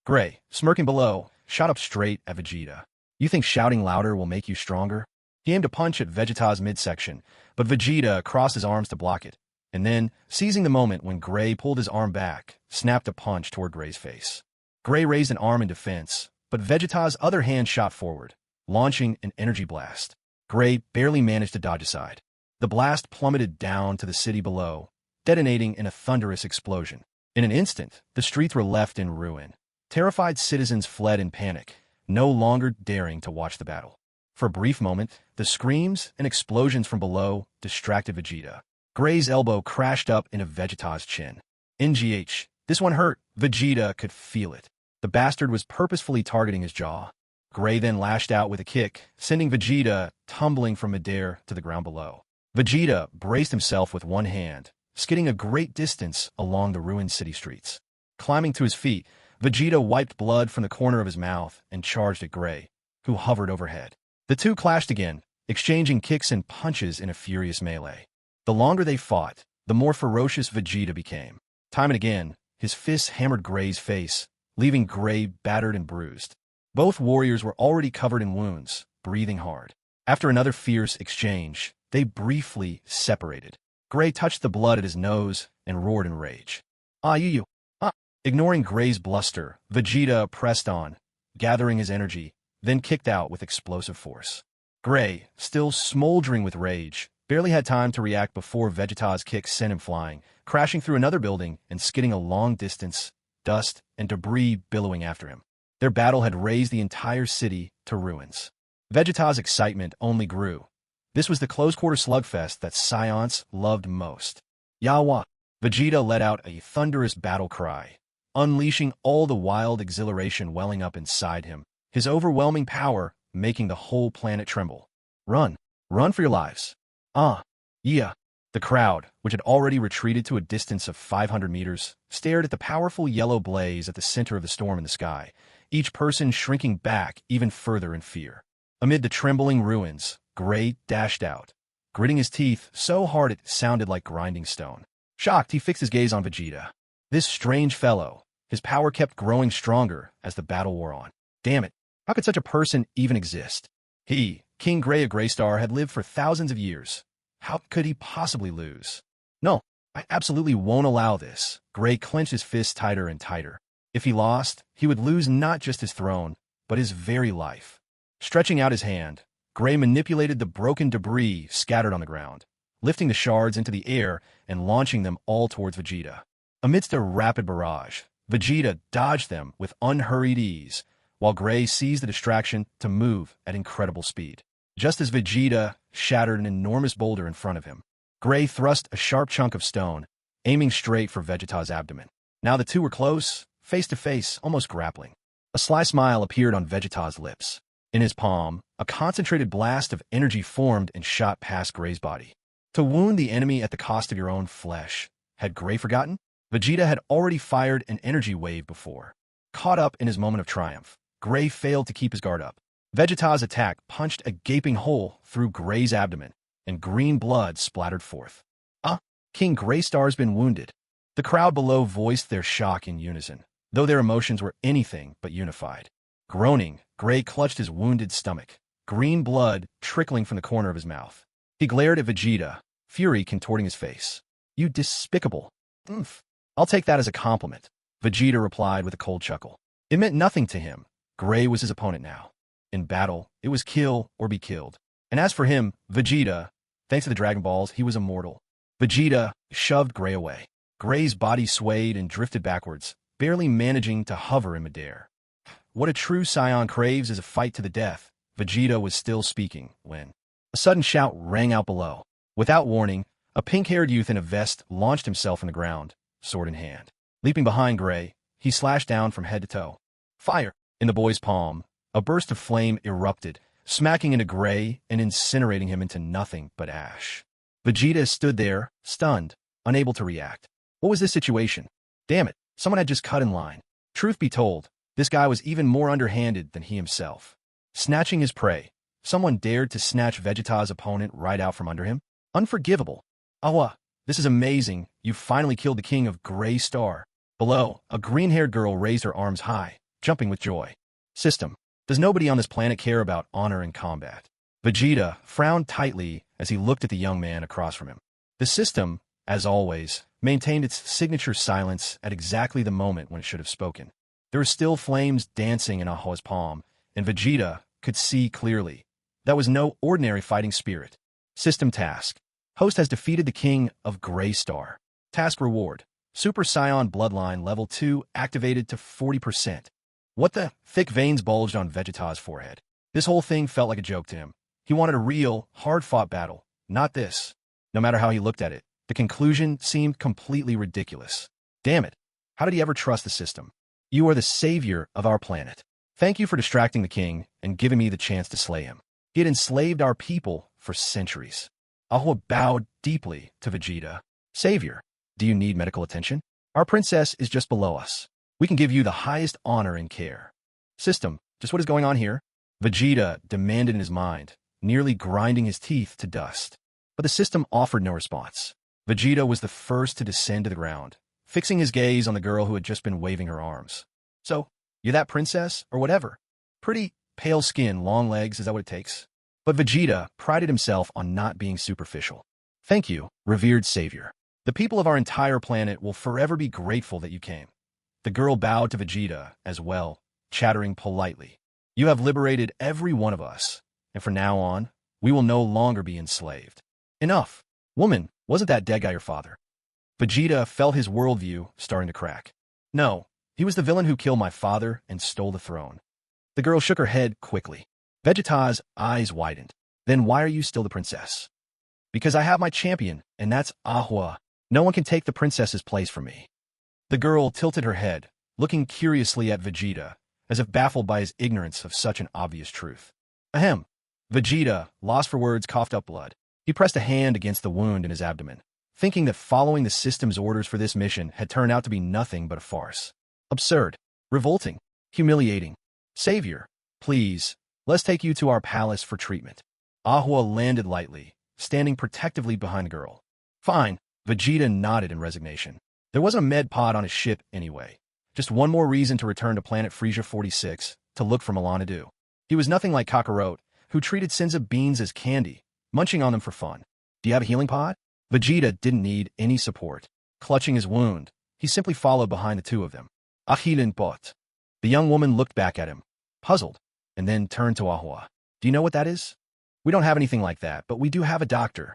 Gray, smirking below, shot up straight at Vegeta. You think shouting louder will make you stronger? He aimed a punch at Vegeta's midsection, but Vegeta crossed his arms to block it, and then, seizing the moment when Gray pulled his arm back, snapped a punch toward Gray's face. Gray raised an arm in defense, but Vegeta's other hand shot forward, launching an energy blast. Gray barely managed to dodge aside. The blast plummeted down to the city below, detonating in a thunderous explosion. In an instant, the streets were left in ruin. Terrified citizens fled in panic, no longer daring to watch the battle. For a brief moment, the screams and explosions from below distracted Vegeta. Gray's elbow crashed up into Vegeta's chin. NGH, this one hurt. Vegeta could feel it. The bastard was purposefully targeting his jaw. Gray then lashed out with a kick, sending Vegeta tumbling from midair to the ground below. Vegeta braced himself with one hand, skidding a great distance along the ruined city streets. Climbing to his feet, Vegeta wiped blood from the corner of his mouth and charged at Gray, who hovered overhead. The two clashed again, exchanging kicks and punches in a furious melee. The longer they fought, the more ferocious Vegeta became. Time and again, his fists hammered Gray's face, leaving Gray battered and bruised. Both warriors were already covered in wounds, breathing hard. After another fierce exchange, they briefly separated. Gray touched the blood at his nose and roared in rage. You. Ignoring Gray's bluster, Vegeta pressed on, gathering his energy, then kicked out with explosive force. Gray, still smoldering with rage, barely had time to react before Vegeta's kick sent him flying, crashing through another building and skidding a long distance, dust and debris billowing after him. Their battle had razed the entire city to ruins. Vegeta's excitement only grew. This was the close-quarter slugfest that Saiyans loved most. Yawa! Vegeta let out a thunderous battle cry, unleashing all the wild exhilaration welling up inside him, his overwhelming power making the whole planet tremble. Run! Run for your lives! Yeah! The crowd, which had already retreated to a distance of 500 meters, stared at the powerful yellow blaze at the center of the storm in the sky, each person shrinking back even further in fear. Amid the trembling ruins, Gray dashed out, gritting his teeth so hard it sounded like grinding stone. Shocked, he fixed his gaze on Vegeta. This strange fellow, his power kept growing stronger as the battle wore on. Damn it, how could such a person even exist? He, King Gray of Graystar, had lived for thousands of years. How could he possibly lose? No, I absolutely won't allow this. Gray clenched his fists tighter and tighter. If he lost, he would lose not just his throne, but his very life. Stretching out his hand, Gray manipulated the broken debris scattered on the ground, lifting the shards into the air and launching them all towards Vegeta. Amidst a rapid barrage, Vegeta dodged them with unhurried ease, while Gray seized the distraction to move at incredible speed. Just as Vegeta shattered an enormous boulder in front of him, Gray thrust a sharp chunk of stone, aiming straight for Vegeta's abdomen. Now the two were close, face to face, almost grappling. A sly smile appeared on Vegeta's lips. In his palm, a concentrated blast of energy formed and shot past Gray's body. To wound the enemy at the cost of your own flesh. Had Gray forgotten? Vegeta had already fired an energy wave before. Caught up in his moment of triumph, Gray failed to keep his guard up. Vegeta's attack punched a gaping hole through Gray's abdomen, and green blood splattered forth. King Graystar's been wounded. The crowd below voiced their shock in unison, though their emotions were anything but unified. Groaning, Gray clutched his wounded stomach, green blood trickling from the corner of his mouth. He glared at Vegeta, fury contorting his face. You despicable. I'll take that as a compliment, Vegeta replied with a cold chuckle. It meant nothing to him. Gray was his opponent now. In battle, it was kill or be killed. And as for him, Vegeta, thanks to the Dragon Balls, he was immortal. Vegeta shoved Gray away. Gray's body swayed and drifted backwards, barely managing to hover in midair. What a true Saiyan craves is a fight to the death. Vegeta was still speaking when a sudden shout rang out below. Without warning, a pink-haired youth in a vest launched himself on the ground, sword in hand. Leaping behind Gray, he slashed down from head to toe. Fire! In the boy's palm, a burst of flame erupted, smacking into Gray and incinerating him into nothing but ash. Vegeta stood there, stunned, unable to react. What was this situation? Damn it, someone had just cut in line. Truth be told, this guy was even more underhanded than he himself. Snatching his prey, someone dared to snatch Vegeta's opponent right out from under him? Unforgivable. This is amazing. You've finally killed the king of Graystar. Below, a green-haired girl raised her arms high, jumping with joy. System. Does nobody on this planet care about honor in combat? Vegeta frowned tightly as he looked at the young man across from him. The system, as always, maintained its signature silence at exactly the moment when it should have spoken. There were still flames dancing in Ahoa's palm, and Vegeta could see clearly. That was no ordinary fighting spirit. System task. Host has defeated the King of Grey Star. Task reward. Super Saiyan Bloodline Level 2 activated to 40%. What the? Thick veins bulged on Vegeta's forehead. This whole thing felt like a joke to him. He wanted a real, hard-fought battle, not this. No matter how he looked at it, the conclusion seemed completely ridiculous. Damn it. How did he ever trust the system? You are the savior of our planet. Thank you for distracting the king and giving me the chance to slay him. He had enslaved our people for centuries. Ahoa bowed deeply to Vegeta. Savior, do you need medical attention? Our princess is just below us. We can give you the highest honor and care. System, just what is going on here? Vegeta demanded in his mind, nearly grinding his teeth to dust. But the system offered no response. Vegeta was the first to descend to the ground, fixing his gaze on the girl who had just been waving her arms. So, you're that princess, or whatever? Pretty, pale skin, long legs, is that what it takes? But Vegeta prided himself on not being superficial. Thank you, revered savior. The people of our entire planet will forever be grateful that you came. The girl bowed to Vegeta as well, chattering politely. You have liberated every one of us, and from now on, we will no longer be enslaved. Enough. Woman, wasn't that dead guy your father? Vegeta felt his worldview starting to crack. No, he was the villain who killed my father and stole the throne. The girl shook her head quickly. Vegeta's eyes widened. Then why are you still the princess? Because I have my champion, and that's Ahoa. No one can take the princess's place from me. The girl tilted her head, looking curiously at Vegeta, as if baffled by his ignorance of such an obvious truth. Ahem. Vegeta, lost for words, coughed up blood. He pressed a hand against the wound in his abdomen, thinking that following the system's orders for this mission had turned out to be nothing but a farce. Absurd. Revolting. Humiliating. Savior, please, let's take you to our palace for treatment. Ahoa landed lightly, standing protectively behind the girl. Fine. Vegeta nodded in resignation. There wasn't a med pod on his ship anyway. Just one more reason to return to planet Frieza 46 to look for Milanadu. He was nothing like Kakarot, who treated Senza beans as candy, munching on them for fun. Do you have a healing pod? Vegeta didn't need any support. Clutching his wound, he simply followed behind the two of them. Ahilin bot. The young woman looked back at him, puzzled, and then turned to Ahoa. Do you know what that is? We don't have anything like that, but we do have a doctor.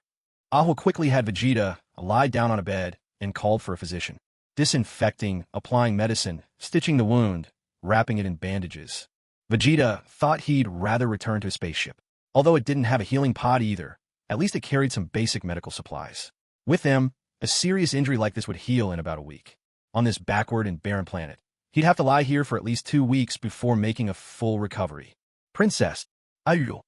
Ahoa quickly had Vegeta lie down on a bed and called for a physician. Disinfecting, applying medicine, stitching the wound, wrapping it in bandages. Vegeta thought he'd rather return to his spaceship. Although it didn't have a healing pod either, at least it carried some basic medical supplies. With them, a serious injury like this would heal in about a week. On this backward and barren planet, he'd have to lie here for at least 2 weeks before making a full recovery. Princess, Ayu.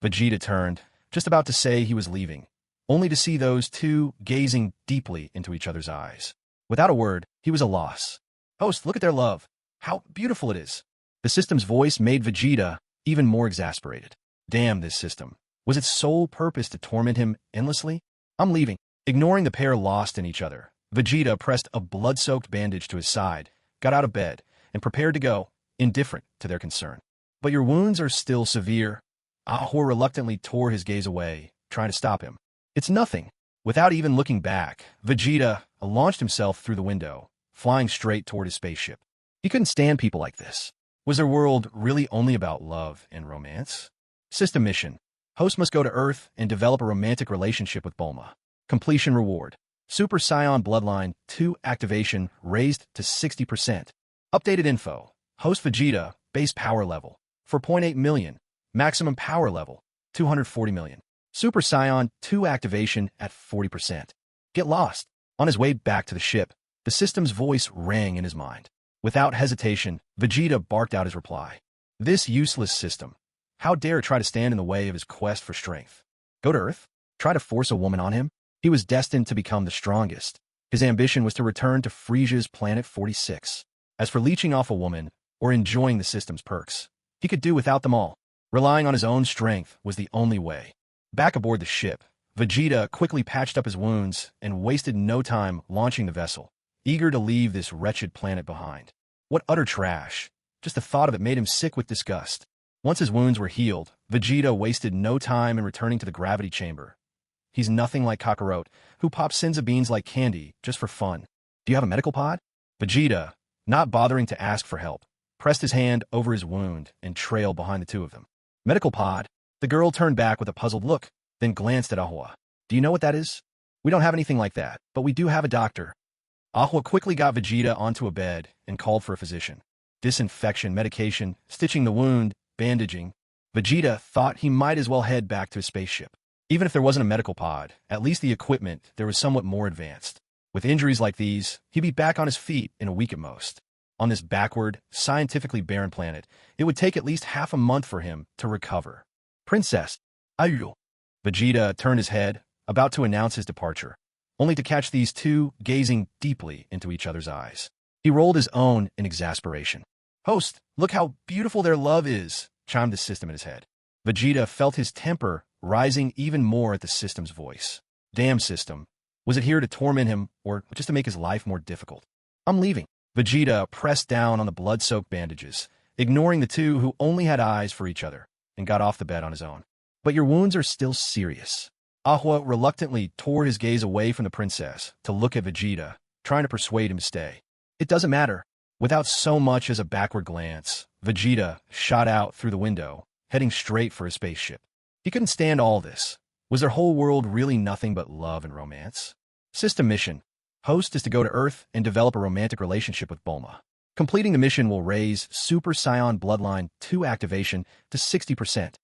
Vegeta turned, just about to say he was leaving, only to see those two gazing deeply into each other's eyes. Without a word, he was a loss. Host, look at their love. How beautiful it is. The system's voice made Vegeta even more exasperated. Damn this system. Was its sole purpose to torment him endlessly? I'm leaving. Ignoring the pair lost in each other, Vegeta pressed a blood-soaked bandage to his side, got out of bed, and prepared to go, indifferent to their concern. But your wounds are still severe. Ahoa reluctantly tore his gaze away, trying to stop him. It's nothing. Without even looking back, Vegeta launched himself through the window, flying straight toward his spaceship. He couldn't stand people like this. Was their world really only about love and romance? System mission. Host must go to Earth and develop a romantic relationship with Bulma. Completion reward. Super Saiyan Bloodline 2 activation raised to 60%. Updated info. Host Vegeta, base power level, 4.8 million. Maximum power level, 240 million. Super Saiyan 2 activation at 40%. Get lost. On his way back to the ship, the system's voice rang in his mind. Without hesitation, Vegeta barked out his reply. This useless system. How dare it try to stand in the way of his quest for strength? Go to Earth? Try to force a woman on him? He was destined to become the strongest. His ambition was to return to Frieza's planet 46. As for leeching off a woman, or enjoying the system's perks, he could do without them all. Relying on his own strength was the only way. Back aboard the ship, Vegeta quickly patched up his wounds and wasted no time launching the vessel, eager to leave this wretched planet behind. What utter trash. Just the thought of it made him sick with disgust. Once his wounds were healed, Vegeta wasted no time in returning to the gravity chamber. He's nothing like Kakarot, who pops Senza beans like candy just for fun. Do you have a medical pod? Vegeta, not bothering to ask for help, pressed his hand over his wound and trailed behind the two of them. Medical pod? The girl turned back with a puzzled look, then glanced at Ahua. Do you know what that is? We don't have anything like that, but we do have a doctor. Ahua quickly got Vegeta onto a bed and called for a physician. Disinfection, medication, stitching the wound, bandaging. Vegeta thought he might as well head back to his spaceship. Even if there wasn't a medical pod, at least the equipment there was somewhat more advanced. With injuries like these, he'd be back on his feet in a week at most. On this backward, scientifically barren planet, it would take at least half a month for him to recover. Princess, Ayu. Vegeta turned his head, about to announce his departure, only to catch these two gazing deeply into each other's eyes. He rolled his own in exasperation. Host, look how beautiful their love is, chimed the system in his head. Vegeta felt his temper rising even more at the system's voice. Damn system. Was it here to torment him, or just to make his life more difficult? I'm leaving. Vegeta pressed down on the blood-soaked bandages, ignoring the two who only had eyes for each other, and got off the bed on his own. But your wounds are still serious. Ahua reluctantly tore his gaze away from the princess to look at Vegeta, trying to persuade him to stay. It doesn't matter. Without so much as a backward glance, Vegeta shot out through the window, heading straight for his spaceship. He couldn't stand all this. Was their whole world really nothing but love and romance? System mission. Host is to go to Earth and develop a romantic relationship with Bulma. Completing the mission will raise Super Saiyan Bloodline 2 activation to 60%.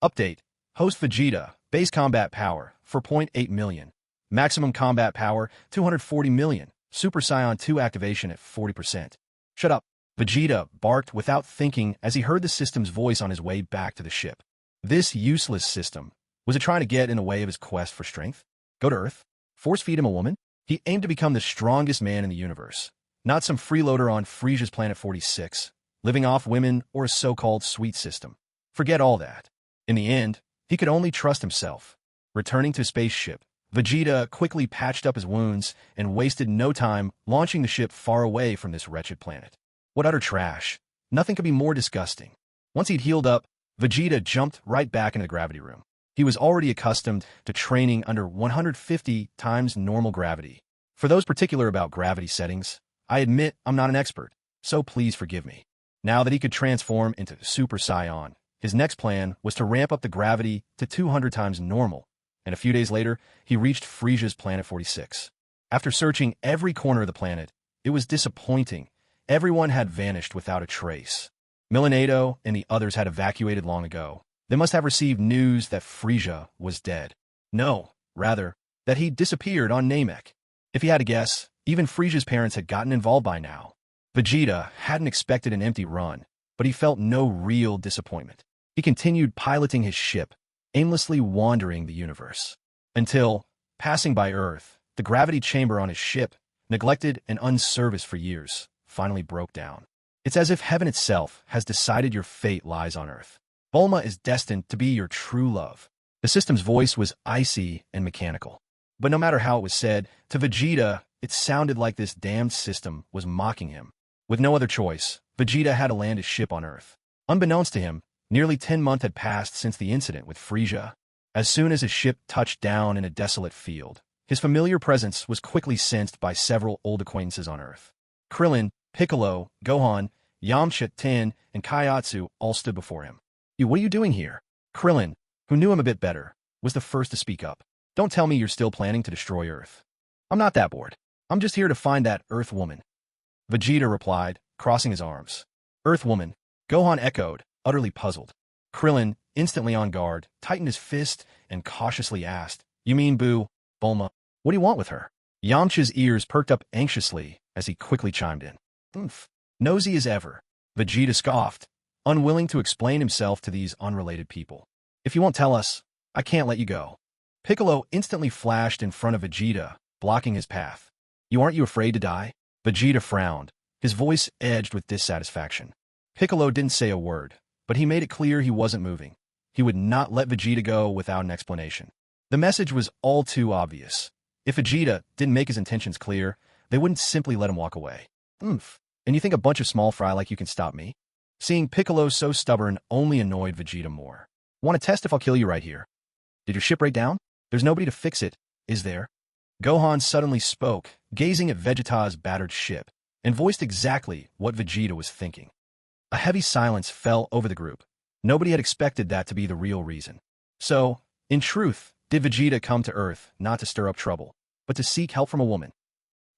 Update. Host Vegeta, base combat power, 4.8 million. Maximum combat power, 240 million. Super Saiyan 2 activation at 40%. Shut up. Vegeta barked without thinking as he heard the system's voice on his way back to the ship. This useless system. Was it trying to get in the way of his quest for strength? Go to Earth? Force-feed him a woman? He aimed to become the strongest man in the universe. Not some freeloader on Frieza's Planet 46, living off women or a so-called sweet system. Forget all that. In the end, he could only trust himself. Returning to his spaceship, Vegeta quickly patched up his wounds and wasted no time launching the ship far away from this wretched planet. What utter trash. Nothing could be more disgusting. Once he'd healed up, Vegeta jumped right back into the gravity room. He was already accustomed to training under 150 times normal gravity. For those particular about gravity settings, I admit I'm not an expert, so please forgive me. Now that he could transform into Super Saiyan, his next plan was to ramp up the gravity to 200 times normal, and a few days later, he reached Frieza's Planet 46. After searching every corner of the planet, it was disappointing. Everyone had vanished without a trace. Milenato and the others had evacuated long ago. They must have received news that Frieza was dead. No, rather, that he'd disappeared on Namek. If he had to guess, even Frieza's parents had gotten involved by now. Vegeta hadn't expected an empty run, but he felt no real disappointment. He continued piloting his ship, aimlessly wandering the universe. Until, passing by Earth, the gravity chamber on his ship, neglected and unserviced for years, finally broke down. It's as if heaven itself has decided your fate lies on Earth. Bulma is destined to be your true love. The system's voice was icy and mechanical. But no matter how it was said, to Vegeta, it sounded like this damned system was mocking him. With no other choice, Vegeta had to land his ship on Earth. Unbeknownst to him, nearly 10 months had passed since the incident with Frieza. As soon as his ship touched down in a desolate field, his familiar presence was quickly sensed by several old acquaintances on Earth. Krillin, Piccolo, Gohan, Yamcha, Ten, and Chiaotzu all stood before him. What are you doing here? Krillin, who knew him a bit better, was the first to speak up. Don't tell me you're still planning to destroy Earth. I'm not that bored. I'm just here to find that Earth woman. Vegeta replied, crossing his arms. Earth woman, Gohan echoed, utterly puzzled. Krillin, instantly on guard, tightened his fist and cautiously asked, You mean Boo, Bulma? What do you want with her? Yamcha's ears perked up anxiously as he quickly chimed in. Nosy as ever. Vegeta scoffed, unwilling to explain himself to these unrelated people. If you won't tell us, I can't let you go. Piccolo instantly flashed in front of Vegeta, blocking his path. Aren't you afraid to die? Vegeta frowned, his voice edged with dissatisfaction. Piccolo didn't say a word, but he made it clear he wasn't moving. He would not let Vegeta go without an explanation. The message was all too obvious. If Vegeta didn't make his intentions clear, they wouldn't simply let him walk away. And you think a bunch of small fry like you can stop me? Seeing Piccolo so stubborn only annoyed Vegeta more. Want to test if I'll kill you right here? Did your ship break down? There's nobody to fix it, is there? Gohan suddenly spoke, gazing at Vegeta's battered ship, and voiced exactly what Vegeta was thinking. A heavy silence fell over the group. Nobody had expected that to be the real reason. So, in truth, did Vegeta come to Earth not to stir up trouble, but to seek help from a woman?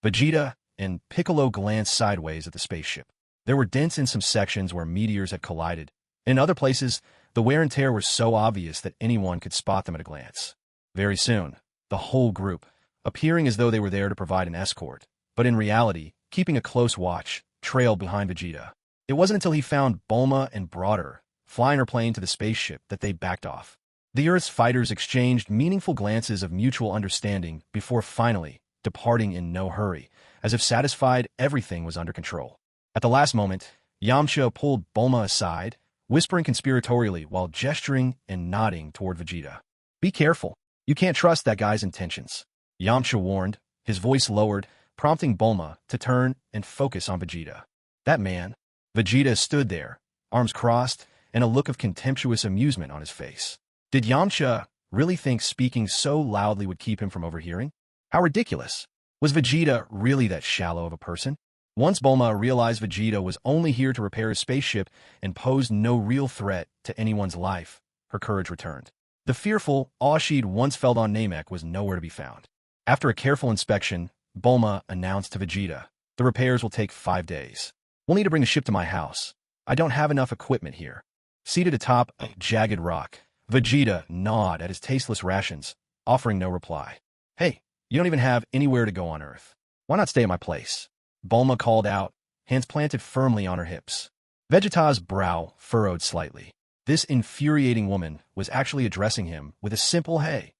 Vegeta and Piccolo glanced sideways at the spaceship. There were dents in some sections where meteors had collided. In other places, the wear and tear were so obvious that anyone could spot them at a glance. Very soon, the whole group, appearing as though they were there to provide an escort, but in reality, keeping a close watch, trailed behind Vegeta. It wasn't until he found Bulma and Broder flying her plane to the spaceship that they backed off. The Earth's fighters exchanged meaningful glances of mutual understanding before finally departing in no hurry, as if satisfied everything was under control. At the last moment, Yamcha pulled Bulma aside, whispering conspiratorially while gesturing and nodding toward Vegeta. Be careful. You can't trust that guy's intentions. Yamcha warned, his voice lowered, prompting Bulma to turn and focus on Vegeta. That man. Vegeta stood there, arms crossed, and a look of contemptuous amusement on his face. Did Yamcha really think speaking so loudly would keep him from overhearing? How ridiculous. Was Vegeta really that shallow of a person? Once Bulma realized Vegeta was only here to repair his spaceship and posed no real threat to anyone's life, her courage returned. The fearful awe she'd once felt on Namek was nowhere to be found. After a careful inspection, Bulma announced to Vegeta, the repairs will take 5 days. We'll need to bring the ship to my house. I don't have enough equipment here. Seated atop a jagged rock, Vegeta gnawed at his tasteless rations, offering no reply. Hey, you don't even have anywhere to go on Earth. Why not stay at my place? Bulma called out, hands planted firmly on her hips. Vegeta's brow furrowed slightly. This infuriating woman was actually addressing him with a simple hey.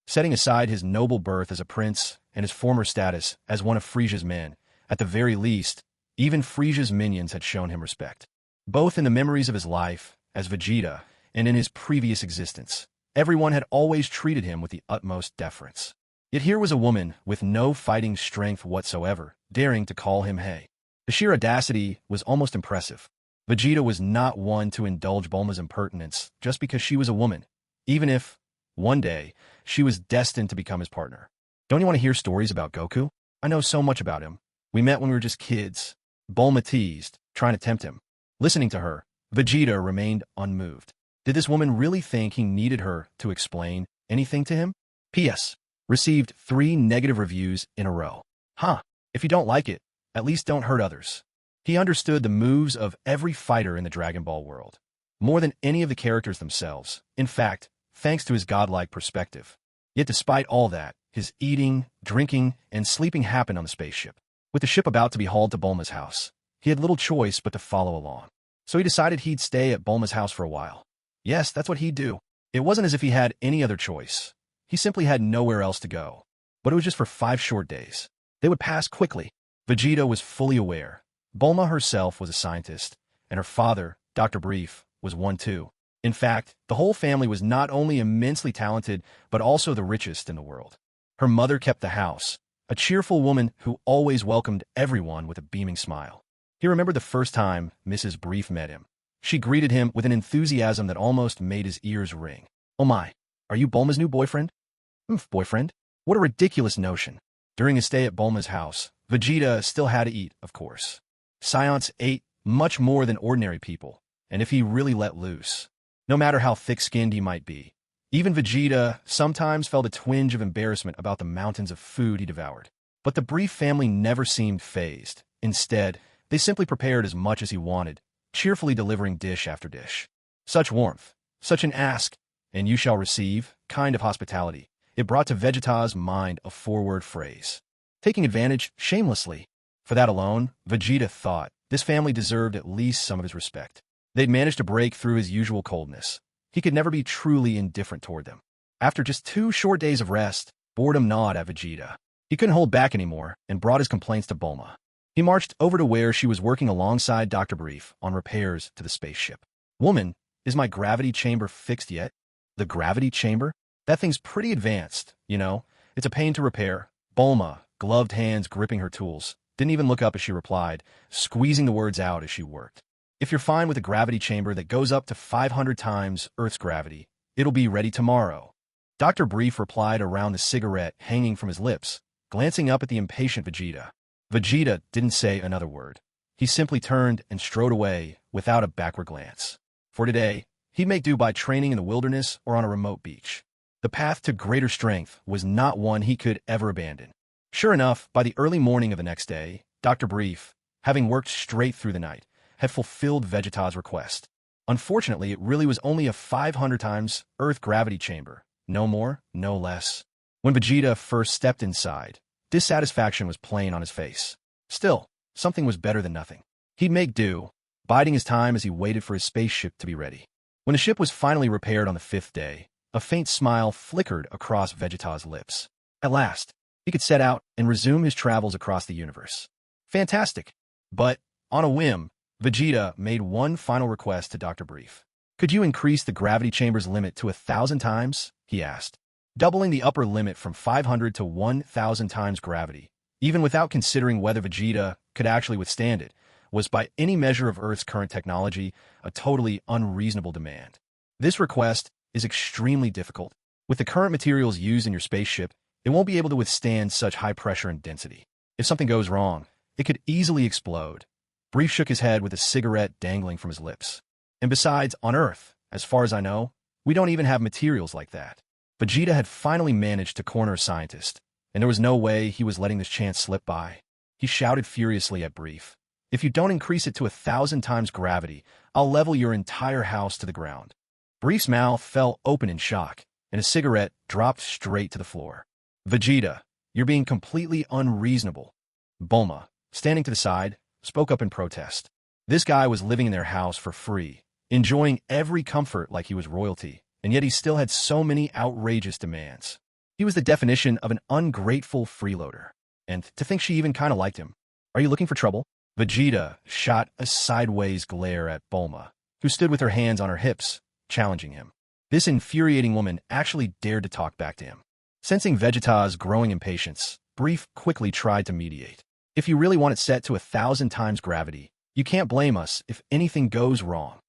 Setting aside his noble birth as a prince and his former status as one of Frieza's men, at the very least, even Frieza's minions had shown him respect. Both in the memories of his life, as Vegeta, and in his previous existence, everyone had always treated him with the utmost deference. Yet here was a woman with no fighting strength whatsoever, daring to call him hey. The sheer audacity was almost impressive. Vegeta was not one to indulge Bulma's impertinence just because she was a woman, even if, one day, she was destined to become his partner. Don't you want to hear stories about Goku? I know so much about him. We met when we were just kids. Bulma teased, trying to tempt him. Listening to her, Vegeta remained unmoved. Did this woman really think he needed her to explain anything to him? P.S. Received 3 negative reviews in a row. Huh, if you don't like it, at least don't hurt others. He understood the moves of every fighter in the Dragon Ball world, more than any of the characters themselves, in fact, thanks to his godlike perspective. Yet despite all that, his eating, drinking, and sleeping happened on the spaceship. With the ship about to be hauled to Bulma's house, he had little choice but to follow along. So he decided he'd stay at Bulma's house for a while. Yes, that's what he'd do. It wasn't as if he had any other choice. He simply had nowhere else to go. But it was just for 5 short days. They would pass quickly. Vegeta was fully aware. Bulma herself was a scientist, and her father, Dr. Brief, was one too. In fact, the whole family was not only immensely talented, but also the richest in the world. Her mother kept the house, a cheerful woman who always welcomed everyone with a beaming smile. He remembered the first time Mrs. Brief met him. She greeted him with an enthusiasm that almost made his ears ring. Oh my, are you Bulma's new boyfriend? Boyfriend? What a ridiculous notion. During his stay at Bulma's house, Vegeta still had to eat, of course. Saiyans ate much more than ordinary people, and if he really let loose, no matter how thick-skinned he might be, even Vegeta sometimes felt a twinge of embarrassment about the mountains of food he devoured. But the Brief family never seemed fazed. Instead, they simply prepared as much as he wanted, cheerfully delivering dish after dish. Such warmth, such an ask, and you shall receive, kind of hospitality. It brought to Vegeta's mind a 4-word phrase. Taking advantage shamelessly. For that alone, Vegeta thought this family deserved at least some of his respect. They'd managed to break through his usual coldness. He could never be truly indifferent toward them. After just 2 short days of rest, boredom gnawed at Vegeta. He couldn't hold back anymore and brought his complaints to Bulma. He marched over to where she was working alongside Dr. Brief on repairs to the spaceship. Woman, is my gravity chamber fixed yet? The gravity chamber? That thing's pretty advanced, you know. It's a pain to repair. Bulma, gloved hands gripping her tools, didn't even look up as she replied, squeezing the words out as she worked. If you're fine with a gravity chamber that goes up to 500 times Earth's gravity, it'll be ready tomorrow. Dr. Brief replied around the cigarette hanging from his lips, glancing up at the impatient Vegeta. Vegeta didn't say another word. He simply turned and strode away without a backward glance. For today, he'd make do by training in the wilderness or on a remote beach. The path to greater strength was not one he could ever abandon. Sure enough, by the early morning of the next day, Dr. Brief, having worked straight through the night, had fulfilled Vegeta's request. Unfortunately, it really was only a 500 times Earth gravity chamber. No more, no less. When Vegeta first stepped inside, dissatisfaction was plain on his face. Still, something was better than nothing. He'd make do, biding his time as he waited for his spaceship to be ready. When the ship was finally repaired on the 5th day, a faint smile flickered across Vegeta's lips. At last, he could set out and resume his travels across the universe. Fantastic! But, on a whim, Vegeta made one final request to Dr. Brief. Could you increase the gravity chamber's limit to 1,000 times? He asked. Doubling the upper limit from 500 to 1,000 times gravity, even without considering whether Vegeta could actually withstand it, was by any measure of Earth's current technology a totally unreasonable demand. This request is extremely difficult. With the current materials used in your spaceship, it won't be able to withstand such high pressure and density. If something goes wrong, it could easily explode. Brief shook his head with a cigarette dangling from his lips. And besides, on Earth, as far as I know, we don't even have materials like that. Vegeta had finally managed to corner a scientist, and there was no way he was letting this chance slip by. He shouted furiously at Brief. If you don't increase it to 1,000 times gravity, I'll level your entire house to the ground. Brief's mouth fell open in shock, and his cigarette dropped straight to the floor. Vegeta, you're being completely unreasonable. Bulma, standing to the side, spoke up in protest. This guy was living in their house for free, enjoying every comfort like he was royalty, and yet he still had so many outrageous demands. He was the definition of an ungrateful freeloader. And to think she even kind of liked him. Are you looking for trouble? Vegeta shot a sideways glare at Bulma, who stood with her hands on her hips, challenging him. This infuriating woman actually dared to talk back to him. Sensing Vegeta's growing impatience, Brief quickly tried to mediate. If you really want it set to 1,000 times gravity, you can't blame us if anything goes wrong.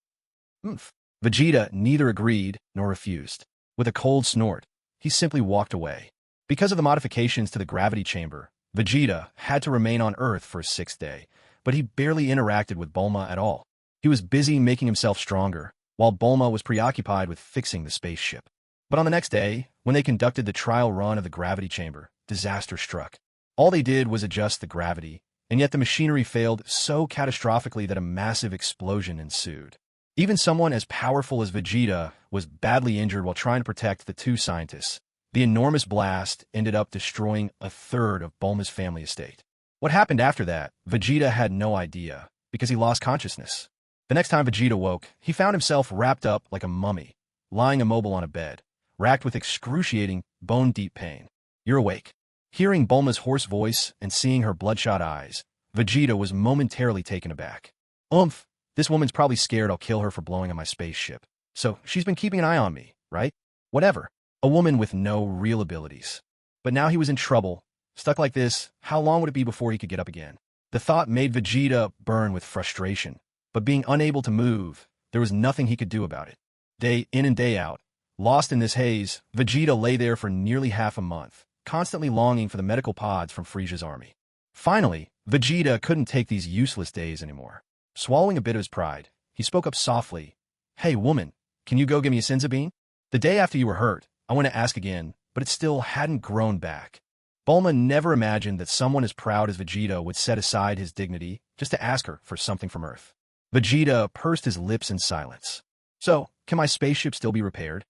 Vegeta neither agreed nor refused. With a cold snort, he simply walked away. Because of the modifications to the gravity chamber, Vegeta had to remain on Earth for his 6th day, but he barely interacted with Bulma at all. He was busy making himself stronger, while Bulma was preoccupied with fixing the spaceship. But on the next day, when they conducted the trial run of the gravity chamber, disaster struck. All they did was adjust the gravity, and yet the machinery failed so catastrophically that a massive explosion ensued. Even someone as powerful as Vegeta was badly injured while trying to protect the two scientists. The enormous blast ended up destroying a third of Bulma's family estate. What happened after that, Vegeta had no idea, because he lost consciousness. The next time Vegeta woke, he found himself wrapped up like a mummy, lying immobile on a bed, racked with excruciating, bone-deep pain. You're awake. Hearing Bulma's hoarse voice and seeing her bloodshot eyes, Vegeta was momentarily taken aback. This woman's probably scared I'll kill her for blowing on my spaceship. So she's been keeping an eye on me, right? Whatever. A woman with no real abilities. But now he was in trouble. Stuck like this, how long would it be before he could get up again? The thought made Vegeta burn with frustration. But being unable to move, there was nothing he could do about it. Day in and day out, lost in this haze, Vegeta lay there for nearly half a month, constantly longing for the medical pods from Frieza's army. Finally, Vegeta couldn't take these useless days anymore. Swallowing a bit of his pride, he spoke up softly. Hey, woman, can you go give me a senzu bean? The day after you were hurt, I went to ask again, but it still hadn't grown back. Bulma never imagined that someone as proud as Vegeta would set aside his dignity just to ask her for something from Earth. Vegeta pursed his lips in silence. So, can my spaceship still be repaired?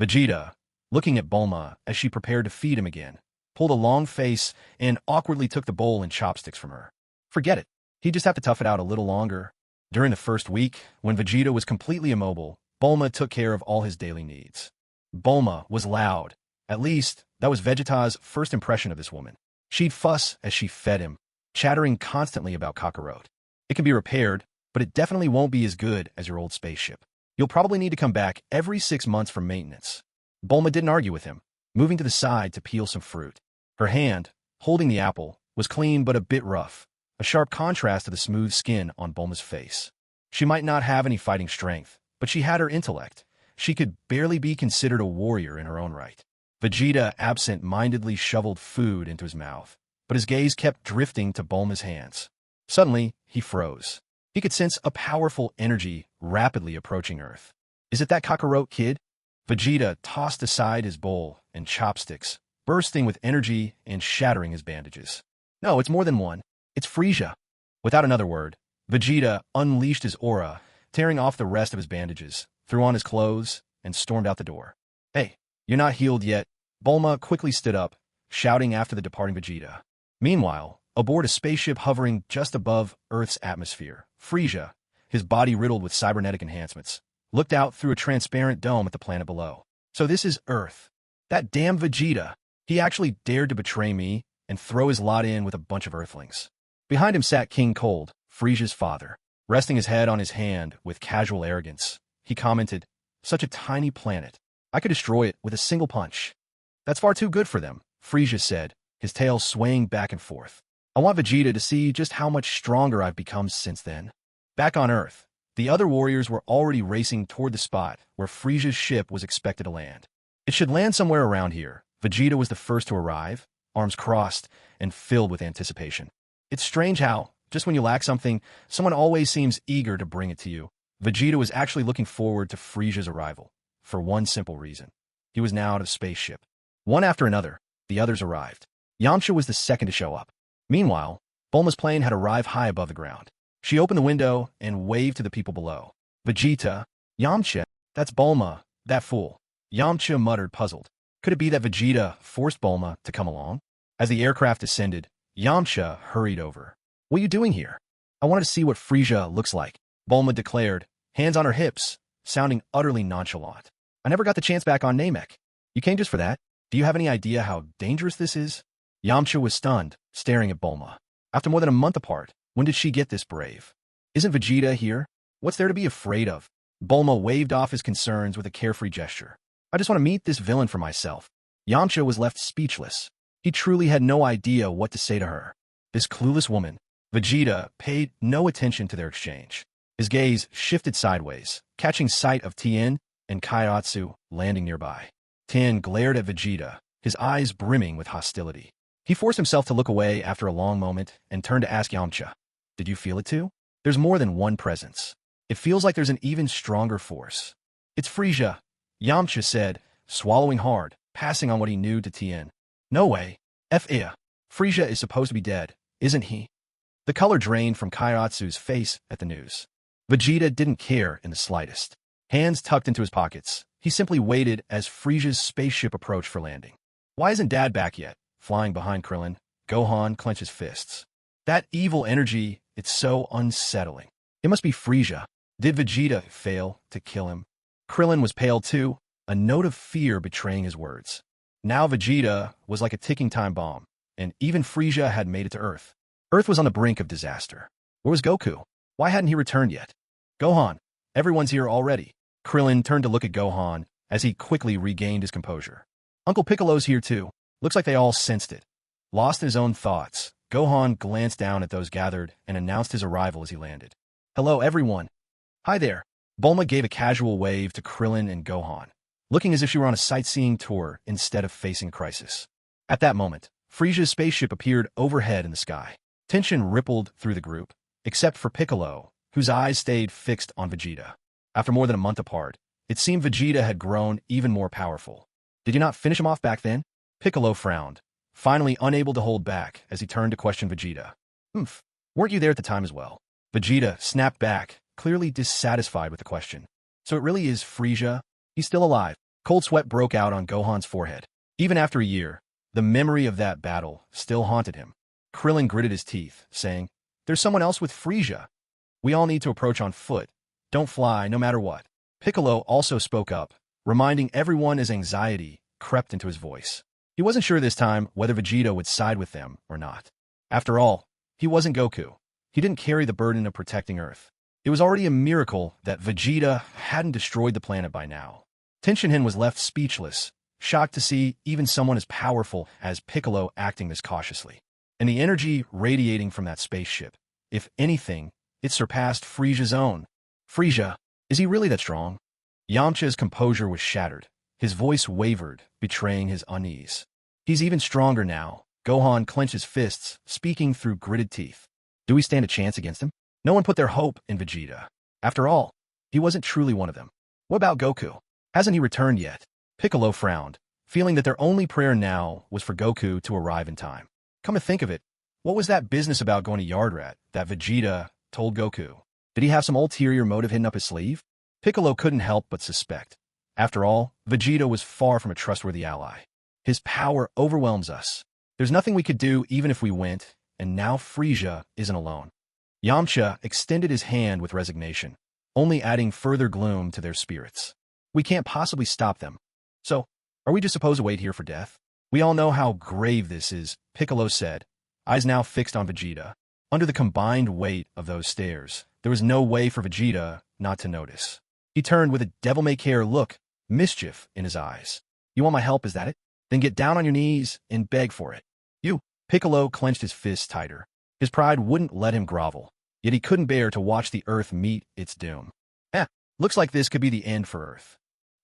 Vegeta, looking at Bulma as she prepared to feed him again, pulled a long face and awkwardly took the bowl and chopsticks from her. Forget it. He'd just have to tough it out a little longer. During the first week, when Vegeta was completely immobile, Bulma took care of all his daily needs. Bulma was loud. At least, that was Vegeta's first impression of this woman. She'd fuss as she fed him, chattering constantly about Kakarot. It can be repaired, but it definitely won't be as good as your old spaceship. You'll probably need to come back every 6 months for maintenance. Bulma didn't argue with him, moving to the side to peel some fruit. Her hand, holding the apple, was clean but a bit rough, a sharp contrast to the smooth skin on Bulma's face. She might not have any fighting strength, but she had her intellect. She could barely be considered a warrior in her own right. Vegeta absent-mindedly shoveled food into his mouth, but his gaze kept drifting to Bulma's hands. Suddenly, he froze. He could sense a powerful energy rapidly approaching Earth. Is it that Kakarot kid? Vegeta tossed aside his bowl and chopsticks, bursting with energy and shattering his bandages. No, it's more than one. It's Frieza. Without another word, Vegeta unleashed his aura, tearing off the rest of his bandages, threw on his clothes, and stormed out the door. Hey, you're not healed yet. Bulma quickly stood up, shouting after the departing Vegeta. Meanwhile, aboard a spaceship hovering just above Earth's atmosphere, Frieza, his body riddled with cybernetic enhancements, looked out through a transparent dome at the planet below. So this is Earth. That damn Vegeta. He actually dared to betray me and throw his lot in with a bunch of Earthlings. Behind him sat King Cold, Frieza's father. Resting his head on his hand with casual arrogance, he commented, "Such a tiny planet. I could destroy it with a single punch." "That's far too good for them," Frieza said, his tail swaying back and forth. "I want Vegeta to see just how much stronger I've become since then." Back on Earth, the other warriors were already racing toward the spot where Frieza's ship was expected to land. It should land somewhere around here. Vegeta was the first to arrive, arms crossed and filled with anticipation. It's strange how, just when you lack something, someone always seems eager to bring it to you. Vegeta was actually looking forward to Frieza's arrival, for one simple reason. He was now out of spaceship. One after another, the others arrived. Yamcha was the second to show up. Meanwhile, Bulma's plane had arrived high above the ground. She opened the window and waved to the people below. "Vegeta, Yamcha, that's Bulma, that fool." Yamcha muttered, puzzled. Could it be that Vegeta forced Bulma to come along? As the aircraft descended, Yamcha hurried over. "What are you doing here?" "I wanted to see what Frieza looks like," Bulma declared, hands on her hips, sounding utterly nonchalant. "I never got the chance back on Namek." "You came just for that? Do you have any idea how dangerous this is?" Yamcha was stunned, staring at Bulma. After more than a month apart, when did she get this brave? "Isn't Vegeta here? What's there to be afraid of?" Bulma waved off his concerns with a carefree gesture. "I just want to meet this villain for myself." Yamcha was left speechless. He truly had no idea what to say to her. This clueless woman. Vegeta paid no attention to their exchange. His gaze shifted sideways, catching sight of Tien and Chiaotzu landing nearby. Tien glared at Vegeta, his eyes brimming with hostility. He forced himself to look away after a long moment and turned to ask Yamcha, "Did you feel it too? There's more than one presence. It feels like there's an even stronger force." "It's Frieza," Yamcha said, swallowing hard, passing on what he knew to Tien. "No way. Frieza is supposed to be dead, isn't he?" The color drained from Chiaotzu's face at the news. Vegeta didn't care in the slightest. Hands tucked into his pockets, he simply waited as Frieza's spaceship approached for landing. "Why isn't Dad back yet?" Flying behind Krillin, Gohan clenched his fists. "That evil energy, it's so unsettling. It must be Frieza. Did Vegeta fail to kill him?" Krillin was pale too, a note of fear betraying his words. Now Vegeta was like a ticking time bomb, and even Frieza had made it to Earth. Earth was on the brink of disaster. Where was Goku? Why hadn't he returned yet? "Gohan, everyone's here already." Krillin turned to look at Gohan as he quickly regained his composure. "Uncle Piccolo's here too." Looks like they all sensed it. Lost in his own thoughts, Gohan glanced down at those gathered and announced his arrival as he landed. "Hello, everyone." "Hi there." Bulma gave a casual wave to Krillin and Gohan, looking as if she were on a sightseeing tour instead of facing a crisis. At that moment, Frieza's spaceship appeared overhead in the sky. Tension rippled through the group, except for Piccolo, whose eyes stayed fixed on Vegeta. After more than a month apart, it seemed Vegeta had grown even more powerful. "Did you not finish him off back then?" Piccolo frowned, finally unable to hold back as he turned to question Vegeta. Weren't you there at the time as well?" Vegeta snapped back, clearly dissatisfied with the question. "So it really is Frieza? He's still alive." Cold sweat broke out on Gohan's forehead. Even after a year, the memory of that battle still haunted him. Krillin gritted his teeth, saying, "There's someone else with Frieza. We all need to approach on foot. Don't fly, no matter what." Piccolo also spoke up, reminding everyone as anxiety crept into his voice. He wasn't sure this time whether Vegeta would side with them or not. After all, he wasn't Goku. He didn't carry the burden of protecting Earth. It was already a miracle that Vegeta hadn't destroyed the planet by now. Tenshinhan was left speechless, shocked to see even someone as powerful as Piccolo acting this cautiously. And the energy radiating from that spaceship, if anything, it surpassed Frieza's own. Frieza, is he really that strong? Yamcha's composure was shattered. His voice wavered, betraying his unease. He's even stronger now. Gohan clenched his fists, speaking through gritted teeth. Do we stand a chance against him? No one put their hope in Vegeta. After all, he wasn't truly one of them. What about Goku? Hasn't he returned yet? Piccolo frowned, feeling that their only prayer now was for Goku to arrive in time. Come to think of it, what was that business about going to Yardrat that Vegeta told Goku? Did he have some ulterior motive hidden up his sleeve? Piccolo couldn't help but suspect. After all, Vegeta was far from a trustworthy ally. His power overwhelms us. There's nothing we could do even if we went, and now Frieza isn't alone. Yamcha extended his hand with resignation, only adding further gloom to their spirits. We can't possibly stop them. So, are we just supposed to wait here for death? We all know how grave this is, Piccolo said, eyes now fixed on Vegeta. Under the combined weight of those stares, there was no way for Vegeta not to notice. He turned with a devil-may-care look, mischief in his eyes. You want my help, is that it? Then get down on your knees and beg for it. You. Piccolo clenched his fists tighter. His pride wouldn't let him grovel, yet he couldn't bear to watch the Earth meet its doom. Looks like this could be the end for Earth.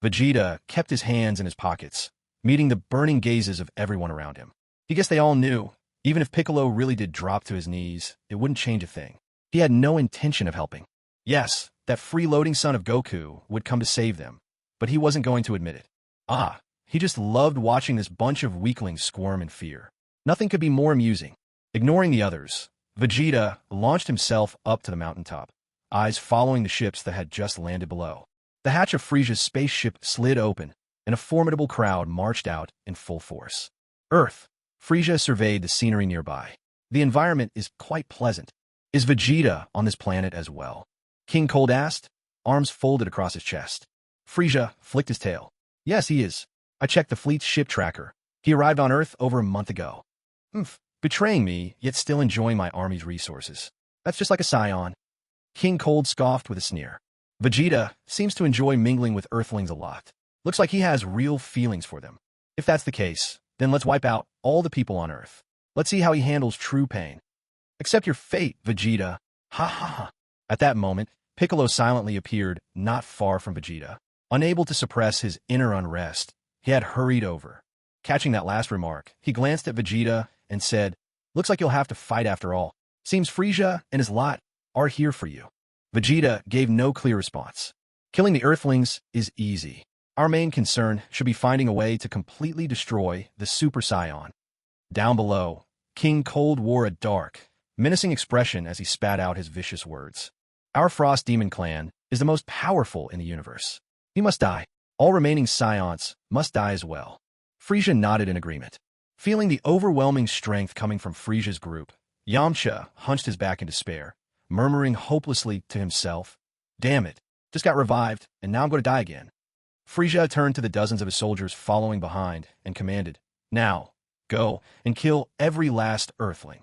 Vegeta kept his hands in his pockets, meeting the burning gazes of everyone around him. He guessed they all knew, even if Piccolo really did drop to his knees, it wouldn't change a thing. He had no intention of helping. Yes, that freeloading son of Goku would come to save them, but he wasn't going to admit it. He just loved watching this bunch of weaklings squirm in fear. Nothing could be more amusing. Ignoring the others, Vegeta launched himself up to the mountaintop, eyes following the ships that had just landed below. The hatch of Frieza's spaceship slid open, and a formidable crowd marched out in full force. Earth. Frieza surveyed the scenery nearby. The environment is quite pleasant. Is Vegeta on this planet as well? King Cold asked, arms folded across his chest. Frieza flicked his tail. Yes, he is. I checked the fleet's ship tracker. He arrived on Earth over a month ago. Betraying me, yet still enjoying my army's resources. That's just like a Saiyan. King Cold scoffed with a sneer. Vegeta seems to enjoy mingling with Earthlings a lot. Looks like he has real feelings for them. If that's the case, then let's wipe out all the people on Earth. Let's see how he handles true pain. Accept your fate, Vegeta. Ha ha ha. At that moment, Piccolo silently appeared not far from Vegeta. Unable to suppress his inner unrest, he had hurried over. Catching that last remark, he glanced at Vegeta and said, Looks like you'll have to fight after all. Seems Frieza and his lot are here for you. Vegeta gave no clear response. Killing the Earthlings is easy. Our main concern should be finding a way to completely destroy the Super Saiyan. Down below, King Cold wore a dark, menacing expression as he spat out his vicious words. Our Frost Demon clan is the most powerful in the universe. He must die. All remaining Saiyans must die as well. Frieza nodded in agreement. Feeling the overwhelming strength coming from Frieza's group, Yamcha hunched his back in despair, murmuring hopelessly to himself, Damn it, just got revived, and now I'm going to die again. Frieza turned to the dozens of his soldiers following behind and commanded, Now, go and kill every last Earthling.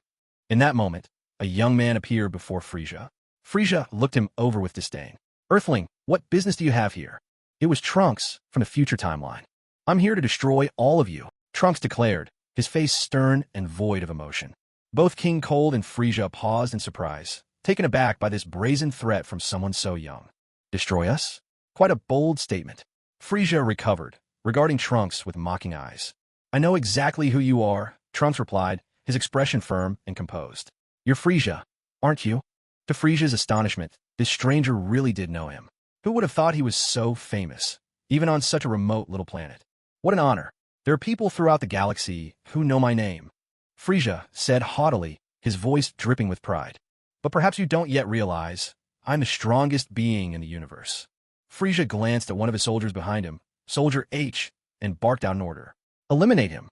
In that moment, a young man appeared before Frieza. Frieza looked him over with disdain. Earthling, what business do you have here? It was Trunks from the future timeline. I'm here to destroy all of you, Trunks declared, his face stern and void of emotion. Both King Cold and Frieza paused in surprise, taken aback by this brazen threat from someone so young. Destroy us? Quite a bold statement. Frieza recovered, regarding Trunks with mocking eyes. I know exactly who you are, Trunks replied, his expression firm and composed. You're Frieza, aren't you? To Frieza's astonishment, this stranger really did know him. Who would have thought he was so famous, even on such a remote little planet? What an honor. There are people throughout the galaxy who know my name. Frieza said haughtily, his voice dripping with pride. But perhaps you don't yet realize, I'm the strongest being in the universe. Frieza glanced at one of his soldiers behind him, Soldier H, and barked out an order. Eliminate him.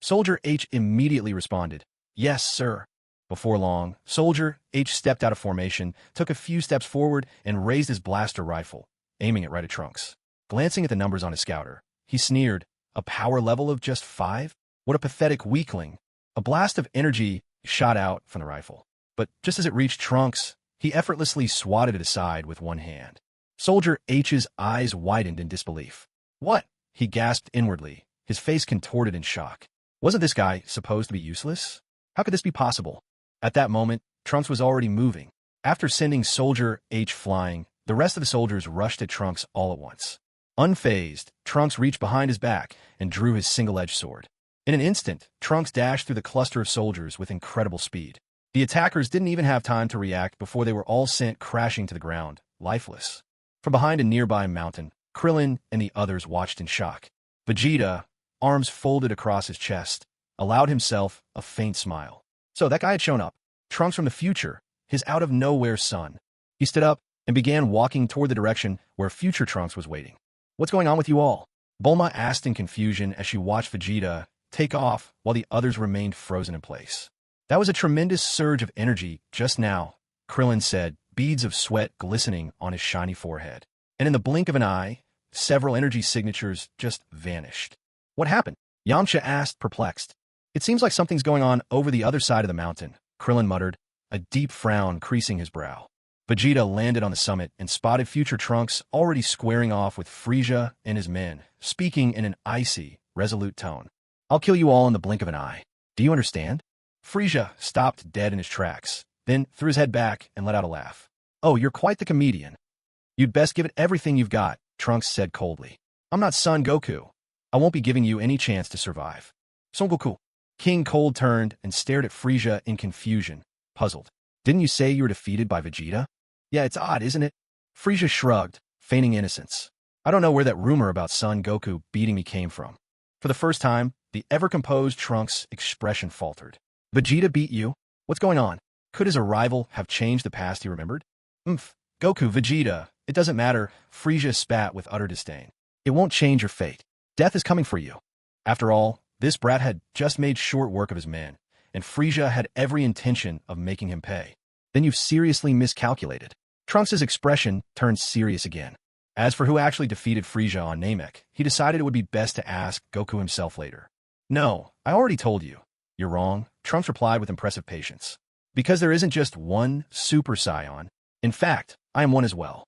Soldier H immediately responded, Yes, sir. Before long, Soldier H stepped out of formation, took a few steps forward, and raised his blaster rifle, aiming it right at Trunks. Glancing at the numbers on his scouter, he sneered, A power level of just 5? What a pathetic weakling. A blast of energy shot out from the rifle. But just as it reached Trunks, he effortlessly swatted it aside with one hand. Soldier H's eyes widened in disbelief. What? He gasped inwardly, his face contorted in shock. Wasn't this guy supposed to be useless? How could this be possible? At that moment, Trunks was already moving. After sending Soldier H flying, The rest of the soldiers rushed at Trunks all at once. Unfazed, Trunks reached behind his back and drew his single-edged sword. In an instant, Trunks dashed through the cluster of soldiers with incredible speed. The attackers didn't even have time to react before they were all sent crashing to the ground, lifeless. From behind a nearby mountain, Krillin and the others watched in shock. Vegeta, arms folded across his chest, allowed himself a faint smile. So that guy had shown up. Trunks from the future, his out-of-nowhere son. He stood up and began walking toward the direction where future Trunks was waiting. "What's going on with you all?" Bulma asked in confusion as she watched Vegeta take off while the others remained frozen in place. "That was a tremendous surge of energy just now," Krillin said, beads of sweat glistening on his shiny forehead. And in the blink of an eye, several energy signatures just vanished. "What happened?" Yamcha asked, perplexed. "It seems like something's going on over the other side of the mountain," Krillin muttered, a deep frown creasing his brow. Vegeta landed on the summit and spotted future Trunks already squaring off with Frieza and his men, speaking in an icy, resolute tone. "I'll kill you all in the blink of an eye. Do you understand?" Frieza stopped dead in his tracks, then threw his head back and let out a laugh. "Oh, you're quite the comedian. You'd best give it everything you've got," Trunks said coldly. "I'm not Son Goku. I won't be giving you any chance to survive." "Son Goku." King Cold turned and stared at Frieza in confusion, puzzled. "Didn't you say you were defeated by Vegeta?" "Yeah, it's odd, isn't it?" Frieza shrugged, feigning innocence. "I don't know where that rumor about Son Goku beating me came from." For the first time, the ever-composed Trunks' expression faltered. "Vegeta beat you? What's going on?" Could his arrival have changed the past he remembered? Goku, Vegeta, it doesn't matter," Frieza spat with utter disdain. "It won't change your fate. Death is coming for you." After all, this brat had just made short work of his men, and Frieza had every intention of making him pay. "Then you've seriously miscalculated." Trunks' expression turned serious again. As for who actually defeated Frieza on Namek, he decided it would be best to ask Goku himself later. "No, I already told you." "You're wrong," Trunks replied with impressive patience. "Because there isn't just one Super Saiyan. In fact, I am one as well."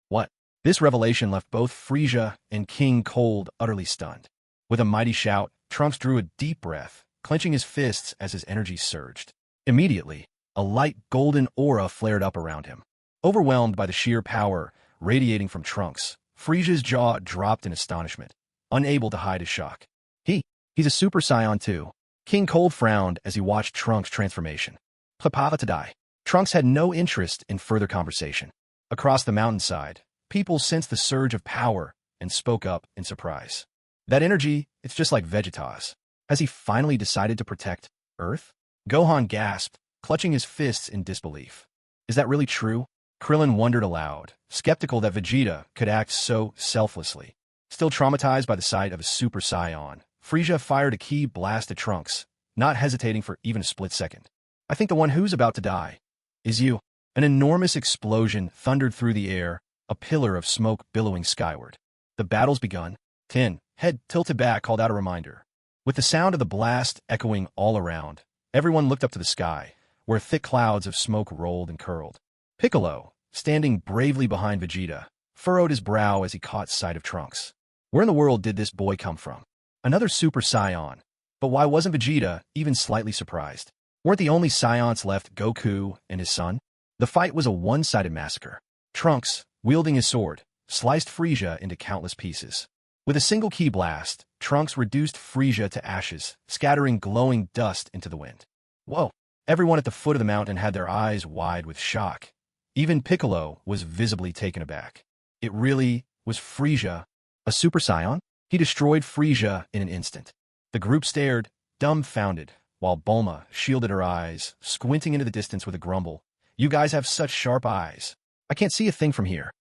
"What?" This revelation left both Frieza and King Cold utterly stunned. With a mighty shout, Trunks drew a deep breath, clenching his fists as his energy surged. Immediately, a light golden aura flared up around him. Overwhelmed by the sheer power radiating from Trunks, Frieza's jaw dropped in astonishment, unable to hide his shock. He's a Super Saiyan too." King Cold frowned as he watched Trunks' transformation. "Plapava to die." Trunks had no interest in further conversation. Across the mountainside, people sensed the surge of power and spoke up in surprise. "That energy, it's just like Vegeta's. Has he finally decided to protect Earth?" Gohan gasped, clutching his fists in disbelief. "Is that really true?" Krillin wondered aloud, skeptical that Vegeta could act so selflessly. Still traumatized by the sight of a Super Saiyan, Frieza fired a ki blast at Trunks, not hesitating for even a split second. "I think the one who's about to die is you." An enormous explosion thundered through the air, a pillar of smoke billowing skyward. "The battle's begun." Tin, head tilted back, called out a reminder. With the sound of the blast echoing all around, everyone looked up to the sky, where thick clouds of smoke rolled and curled. Piccolo, standing bravely behind Vegeta, furrowed his brow as he caught sight of Trunks. Where in the world did this boy come from? Another Super Saiyan. But why wasn't Vegeta even slightly surprised? Weren't the only Saiyans left Goku and his son? The fight was a one-sided massacre. Trunks, wielding his sword, sliced Frieza into countless pieces. With a single ki blast, Trunks reduced Frieza to ashes, scattering glowing dust into the wind. Whoa! Everyone at the foot of the mountain had their eyes wide with shock. Even Piccolo was visibly taken aback. It really was Frieza, a Super Saiyan? He destroyed Frieza in an instant. The group stared, dumbfounded, while Bulma shielded her eyes, squinting into the distance with a grumble. "You guys have such sharp eyes. I can't see a thing from here."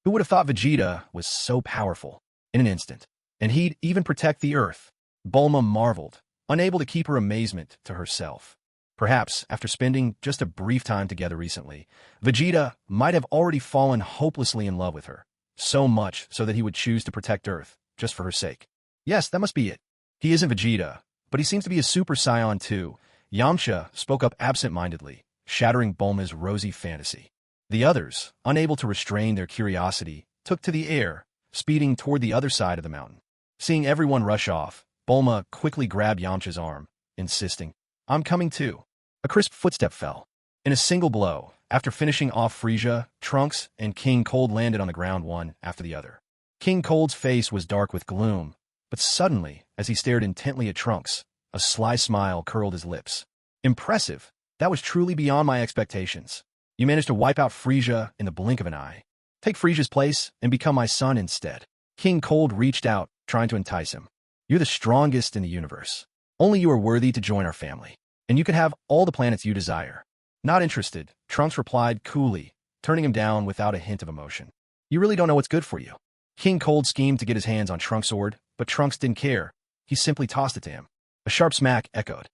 Who would have thought Vegeta was so powerful? In an instant. And he'd even protect the Earth. Bulma marveled, unable to keep her amazement to herself. Perhaps, after spending just a brief time together recently, Vegeta might have already fallen hopelessly in love with her. So much so that he would choose to protect Earth, just for her sake. Yes, that must be it. He isn't Vegeta, but he seems to be a Super Saiyan too. Yamcha spoke up absent-mindedly, shattering Bulma's rosy fantasy. The others, unable to restrain their curiosity, took to the air, speeding toward the other side of the mountain. Seeing everyone rush off, Bulma quickly grabbed Yamcha's arm, insisting, "I'm coming too." A crisp footstep fell. In a single blow, after finishing off Frieza, Trunks and King Cold landed on the ground one after the other. King Cold's face was dark with gloom, but suddenly, as he stared intently at Trunks, a sly smile curled his lips. Impressive. That was truly beyond my expectations. You managed to wipe out Frieza in the blink of an eye. Take Frieza's place and become my son instead. King Cold reached out, trying to entice him. You're the strongest in the universe. Only you are worthy to join our family, and you can have all the planets you desire. Not interested, Trunks replied coolly, turning him down without a hint of emotion. You really don't know what's good for you. King Cold schemed to get his hands on Trunks' sword, but Trunks didn't care. He simply tossed it to him. A sharp smack echoed.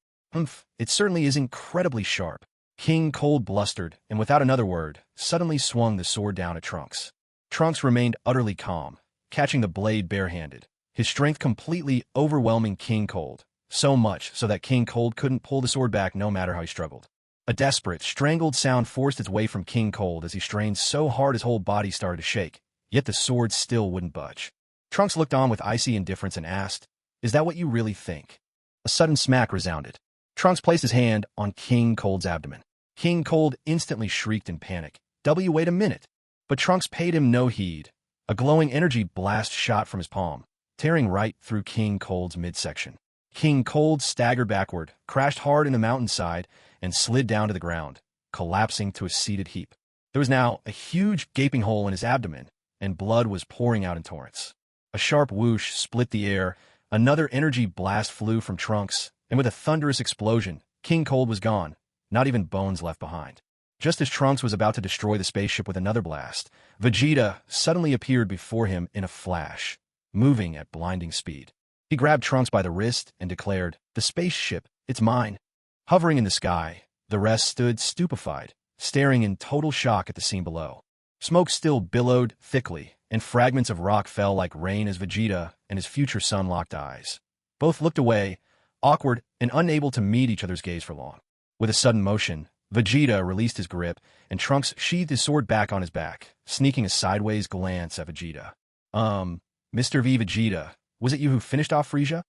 It certainly is incredibly sharp. King Cold blustered, and without another word, suddenly swung the sword down at Trunks. Trunks remained utterly calm, catching the blade barehanded, his strength completely overwhelming King Cold, so much so that King Cold couldn't pull the sword back no matter how he struggled. A desperate, strangled sound forced its way from King Cold as he strained so hard his whole body started to shake, yet the sword still wouldn't budge. Trunks looked on with icy indifference and asked, "Is that what you really think?" A sudden smack resounded. Trunks placed his hand on King Cold's abdomen. King Cold instantly shrieked in panic. Wait a minute. But Trunks paid him no heed. A glowing energy blast shot from his palm, tearing right through King Cold's midsection. King Cold staggered backward, crashed hard in the mountainside, and slid down to the ground, collapsing to a seated heap. There was now a huge gaping hole in his abdomen, and blood was pouring out in torrents. A sharp whoosh split the air, another energy blast flew from Trunks, and with a thunderous explosion, King Cold was gone, not even bones left behind. Just as Trunks was about to destroy the spaceship with another blast, Vegeta suddenly appeared before him in a flash, moving at blinding speed. He grabbed Trunks by the wrist and declared, "The spaceship, it's mine." Hovering in the sky, the rest stood stupefied, staring in total shock at the scene below. Smoke still billowed thickly, and fragments of rock fell like rain as Vegeta and his future son locked eyes. Both looked away, awkward and unable to meet each other's gaze for long. With a sudden motion, Vegeta released his grip, and Trunks sheathed his sword back on his back, sneaking a sideways glance at Vegeta. Mr. V. Vegeta, was it you who finished off Frieza?"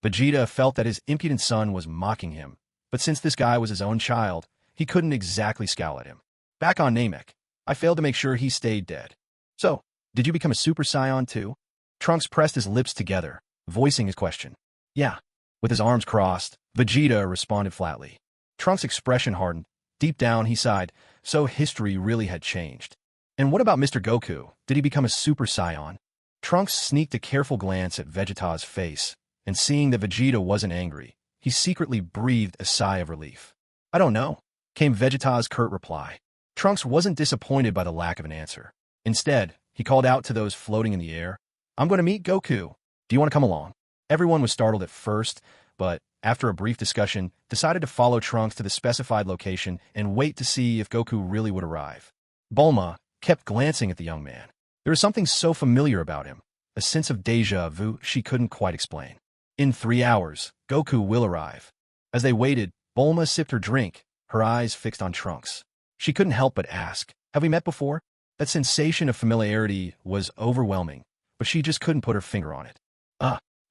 Vegeta felt that his impudent son was mocking him, but since this guy was his own child, he couldn't exactly scowl at him. "Back on Namek, I failed to make sure he stayed dead. So, did you become a Super Saiyan too?" Trunks pressed his lips together, voicing his question. "Yeah." With his arms crossed, Vegeta responded flatly. Trunks' expression hardened. Deep down, he sighed, so history really had changed. "And what about Mr. Goku? Did he become a Super Saiyan?" Trunks sneaked a careful glance at Vegeta's face, and seeing that Vegeta wasn't angry, he secretly breathed a sigh of relief. "I don't know," came Vegeta's curt reply. Trunks wasn't disappointed by the lack of an answer. Instead, he called out to those floating in the air, "I'm going to meet Goku. Do you want to come along?" Everyone was startled at first, but after a brief discussion, decided to follow Trunks to the specified location and wait to see if Goku really would arrive. Bulma kept glancing at the young man. There was something so familiar about him, a sense of déjà vu she couldn't quite explain. In 3 hours, Goku will arrive. As they waited, Bulma sipped her drink, her eyes fixed on Trunks. She couldn't help but ask, "Have we met before?" That sensation of familiarity was overwhelming, but she just couldn't put her finger on it.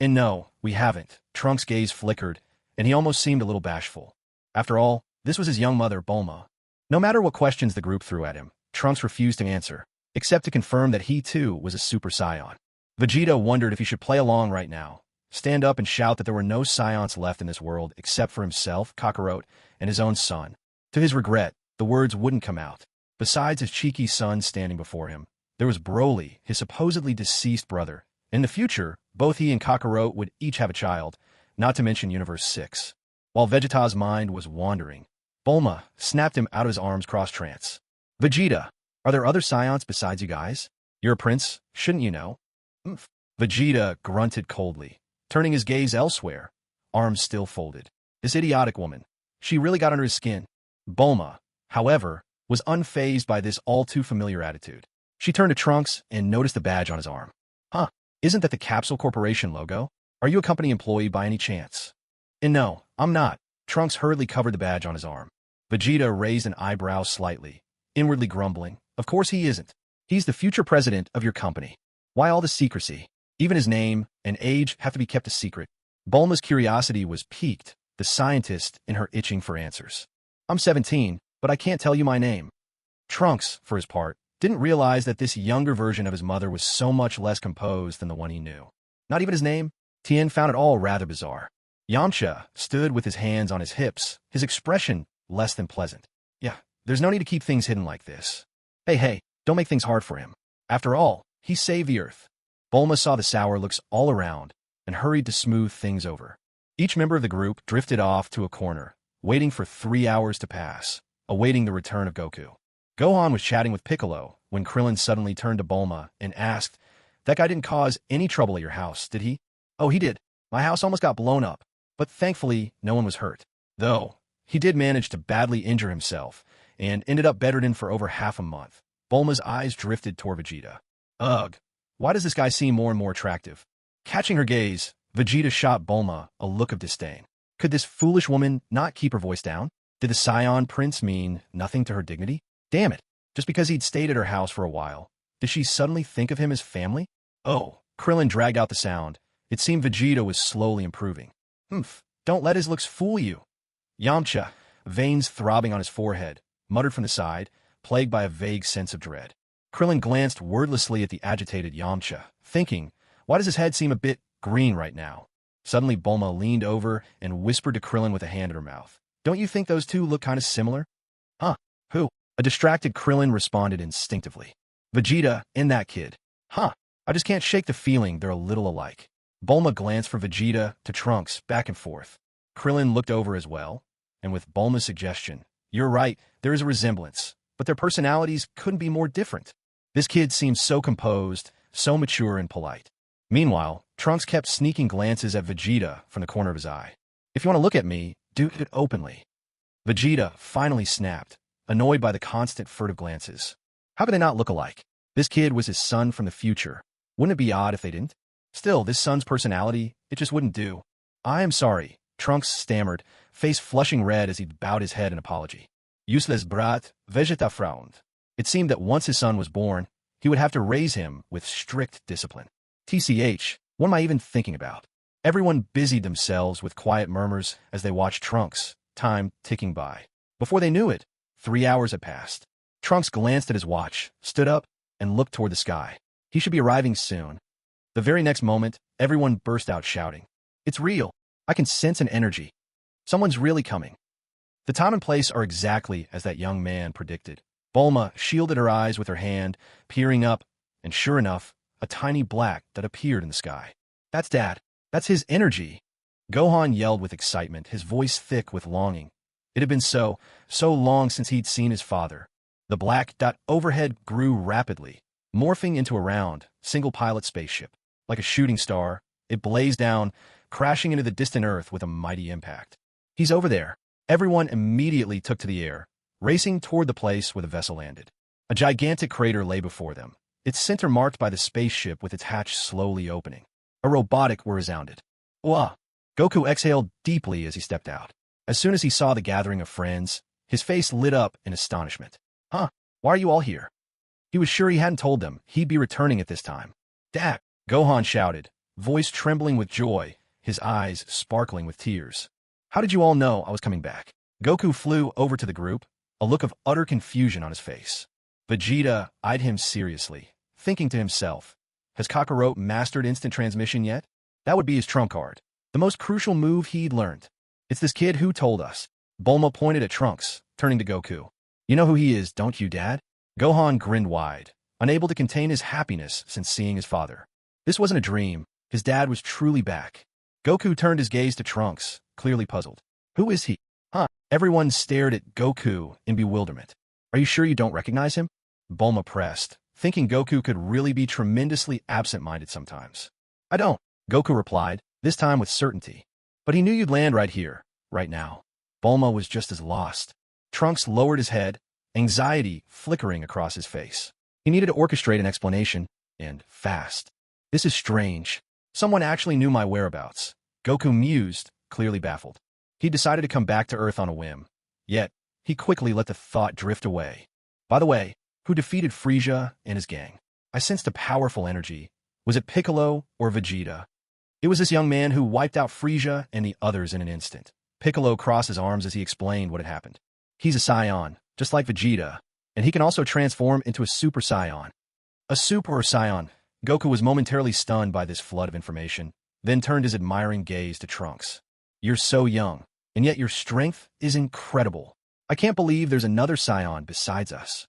And no, we haven't." Trunks' gaze flickered, and he almost seemed a little bashful. After all, this was his young mother, Bulma. No matter what questions the group threw at him, Trunks refused to answer, except to confirm that he too was a Super Saiyan. Vegeta wondered if he should play along right now, stand up and shout that there were no Saiyans left in this world except for himself, Kakarot, and his own son. To his regret, the words wouldn't come out. Besides his cheeky son standing before him, there was Broly, his supposedly deceased brother. In the future, both he and Kakarot would each have a child, not to mention Universe 6. While Vegeta's mind was wandering, Bulma snapped him out of his arms cross-trance. "Vegeta, are there other Saiyans besides you guys? You're a prince, shouldn't you know?" Vegeta grunted coldly, turning his gaze elsewhere, arms still folded. This idiotic woman, she really got under his skin. Bulma, however, was unfazed by this all-too-familiar attitude. She turned to Trunks and noticed the badge on his arm. Isn't that the Capsule Corporation logo? Are you a company employee by any chance?" "And no, I'm not." Trunks hurriedly covered the badge on his arm. Vegeta raised an eyebrow slightly, inwardly grumbling, "Of course he isn't. He's the future president of your company. Why all the secrecy? Even his name and age have to be kept a secret." Bulma's curiosity was piqued, the scientist in her itching for answers. "I'm 17, but I can't tell you my name." Trunks, for his part, didn't realize that this younger version of his mother was so much less composed than the one he knew. Not even his name? Tien found it all rather bizarre. Yamcha stood with his hands on his hips, his expression less than pleasant. "Yeah, there's no need to keep things hidden like this. Hey, don't make things hard for him. After all, he saved the Earth." Bulma saw the sour looks all around and hurried to smooth things over. Each member of the group drifted off to a corner, waiting for 3 hours to pass, awaiting the return of Goku. Gohan was chatting with Piccolo when Krillin suddenly turned to Bulma and asked, "That guy didn't cause any trouble at your house, did he?" "Oh, he did. My house almost got blown up, but thankfully no one was hurt. Though, he did manage to badly injure himself and ended up bedridden for over half a month." Bulma's eyes drifted toward Vegeta. "Ugh, why does this guy seem more and more attractive?" Catching her gaze, Vegeta shot Bulma a look of disdain. Could this foolish woman not keep her voice down? Did the Saiyan prince mean nothing to her dignity? Damn it, just because he'd stayed at her house for a while, did she suddenly think of him as family? "Oh," Krillin dragged out the sound. It seemed Vegeta was slowly improving. Don't let his looks fool you." Yamcha, veins throbbing on his forehead, muttered from the side, plagued by a vague sense of dread. Krillin glanced wordlessly at the agitated Yamcha, thinking, why does his head seem a bit green right now? Suddenly Bulma leaned over and whispered to Krillin with a hand in her mouth, "Don't you think those two look kind of similar?" "Huh? Who?" A distracted Krillin responded instinctively. "Vegeta and that kid." "Huh? I just can't shake the feeling they're a little alike." Bulma glanced from Vegeta to Trunks, back and forth. Krillin looked over as well, and with Bulma's suggestion, "You're right, there is a resemblance, but their personalities couldn't be more different. This kid seems so composed, so mature and polite." Meanwhile, Trunks kept sneaking glances at Vegeta from the corner of his eye. "If you want to look at me, do it openly." Vegeta finally snapped, annoyed by the constant furtive glances. How could they not look alike? This kid was his son from the future. Wouldn't it be odd if they didn't? Still, this son's personality, it just wouldn't do. "I am sorry," Trunks stammered, face flushing red as he bowed his head in apology. "Useless brat," Vegeta frowned. It seemed that once his son was born, he would have to raise him with strict discipline. TCH, what am I even thinking about? Everyone busied themselves with quiet murmurs as they watched Trunks, time ticking by. Before they knew it, 3 hours had passed. Trunks glanced at his watch, stood up, and looked toward the sky. He should be arriving soon. The very next moment, everyone burst out shouting, "It's real! I can sense an energy. Someone's really coming." The time and place are exactly as that young man predicted. Bulma shielded her eyes with her hand, peering up, and sure enough, a tiny black that appeared in the sky. "That's Dad. That's his energy." Gohan yelled with excitement, his voice thick with longing. It had been so long since he'd seen his father. The black dot overhead grew rapidly, morphing into a round, single-pilot spaceship. Like a shooting star, it blazed down, crashing into the distant Earth with a mighty impact. "He's over there." Everyone immediately took to the air, racing toward the place where the vessel landed. A gigantic crater lay before them, its center marked by the spaceship with its hatch slowly opening. A robotic were resounded. "Wah!" Goku exhaled deeply as he stepped out. As soon as he saw the gathering of friends, his face lit up in astonishment. "Huh? Why are you all here?" He was sure he hadn't told them he'd be returning at this time. "Dad!" Gohan shouted, voice trembling with joy, his eyes sparkling with tears. "How did you all know I was coming back?" Goku flew over to the group, a look of utter confusion on his face. Vegeta eyed him seriously, thinking to himself, has Kakarot mastered instant transmission yet? That would be his trump card, the most crucial move he'd learned. "It's this kid who told us." Bulma pointed at Trunks, turning to Goku. "You know who he is, don't you, Dad?" Gohan grinned wide, unable to contain his happiness since seeing his father. This wasn't a dream. His dad was truly back. Goku turned his gaze to Trunks, clearly puzzled. "Who is he?" "Huh?" Everyone stared at Goku in bewilderment. "Are you sure you don't recognize him?" Bulma pressed, thinking Goku could really be tremendously absent-minded sometimes. "I don't," Goku replied, this time with certainty. "But he knew you'd land right here, right now." Bulma was just as lost. Trunks lowered his head, anxiety flickering across his face. He needed to orchestrate an explanation, and fast. "This is strange. Someone actually knew my whereabouts." Goku mused, clearly baffled. He decided to come back to Earth on a whim. Yet, he quickly let the thought drift away. By the way, who defeated Frieza and his gang? I sensed a powerful energy. Was it Piccolo or Vegeta? It was this young man who wiped out Frieza and the others in an instant. Piccolo crossed his arms as he explained what had happened. "He's a Saiyan, just like Vegeta, and he can also transform into a Super Saiyan. A Super Saiyan. Goku was momentarily stunned by this flood of information, then turned his admiring gaze to Trunks. You're so young, and yet your strength is incredible. I can't believe there's another Saiyan besides us.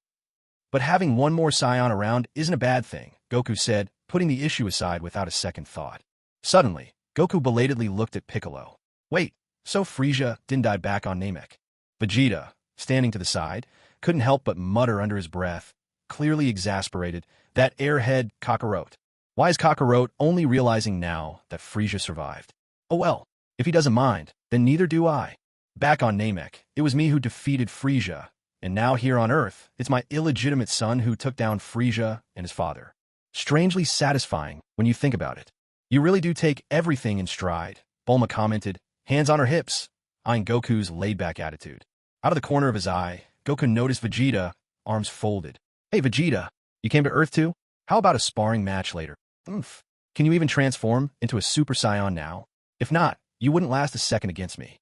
But having one more Saiyan around isn't a bad thing, Goku said, putting the issue aside without a second thought. Suddenly, Goku belatedly looked at Piccolo. Wait, so Frieza didn't die back on Namek? Vegeta, standing to the side, couldn't help but mutter under his breath, clearly exasperated, that airhead Kakarot. Why is Kakarot only realizing now that Frieza survived? Oh well, if he doesn't mind, then neither do I. Back on Namek, it was me who defeated Frieza, and now here on Earth, it's my illegitimate son who took down Frieza and his father. Strangely satisfying when you think about it. You really do take everything in stride, Bulma commented, hands on her hips, eyeing Goku's laid-back attitude. Out of the corner of his eye, Goku noticed Vegeta, arms folded. Hey Vegeta, you came to Earth too? How about a sparring match later? Oomph. Can you even transform into a Super Saiyan now? If not, you wouldn't last a second against me.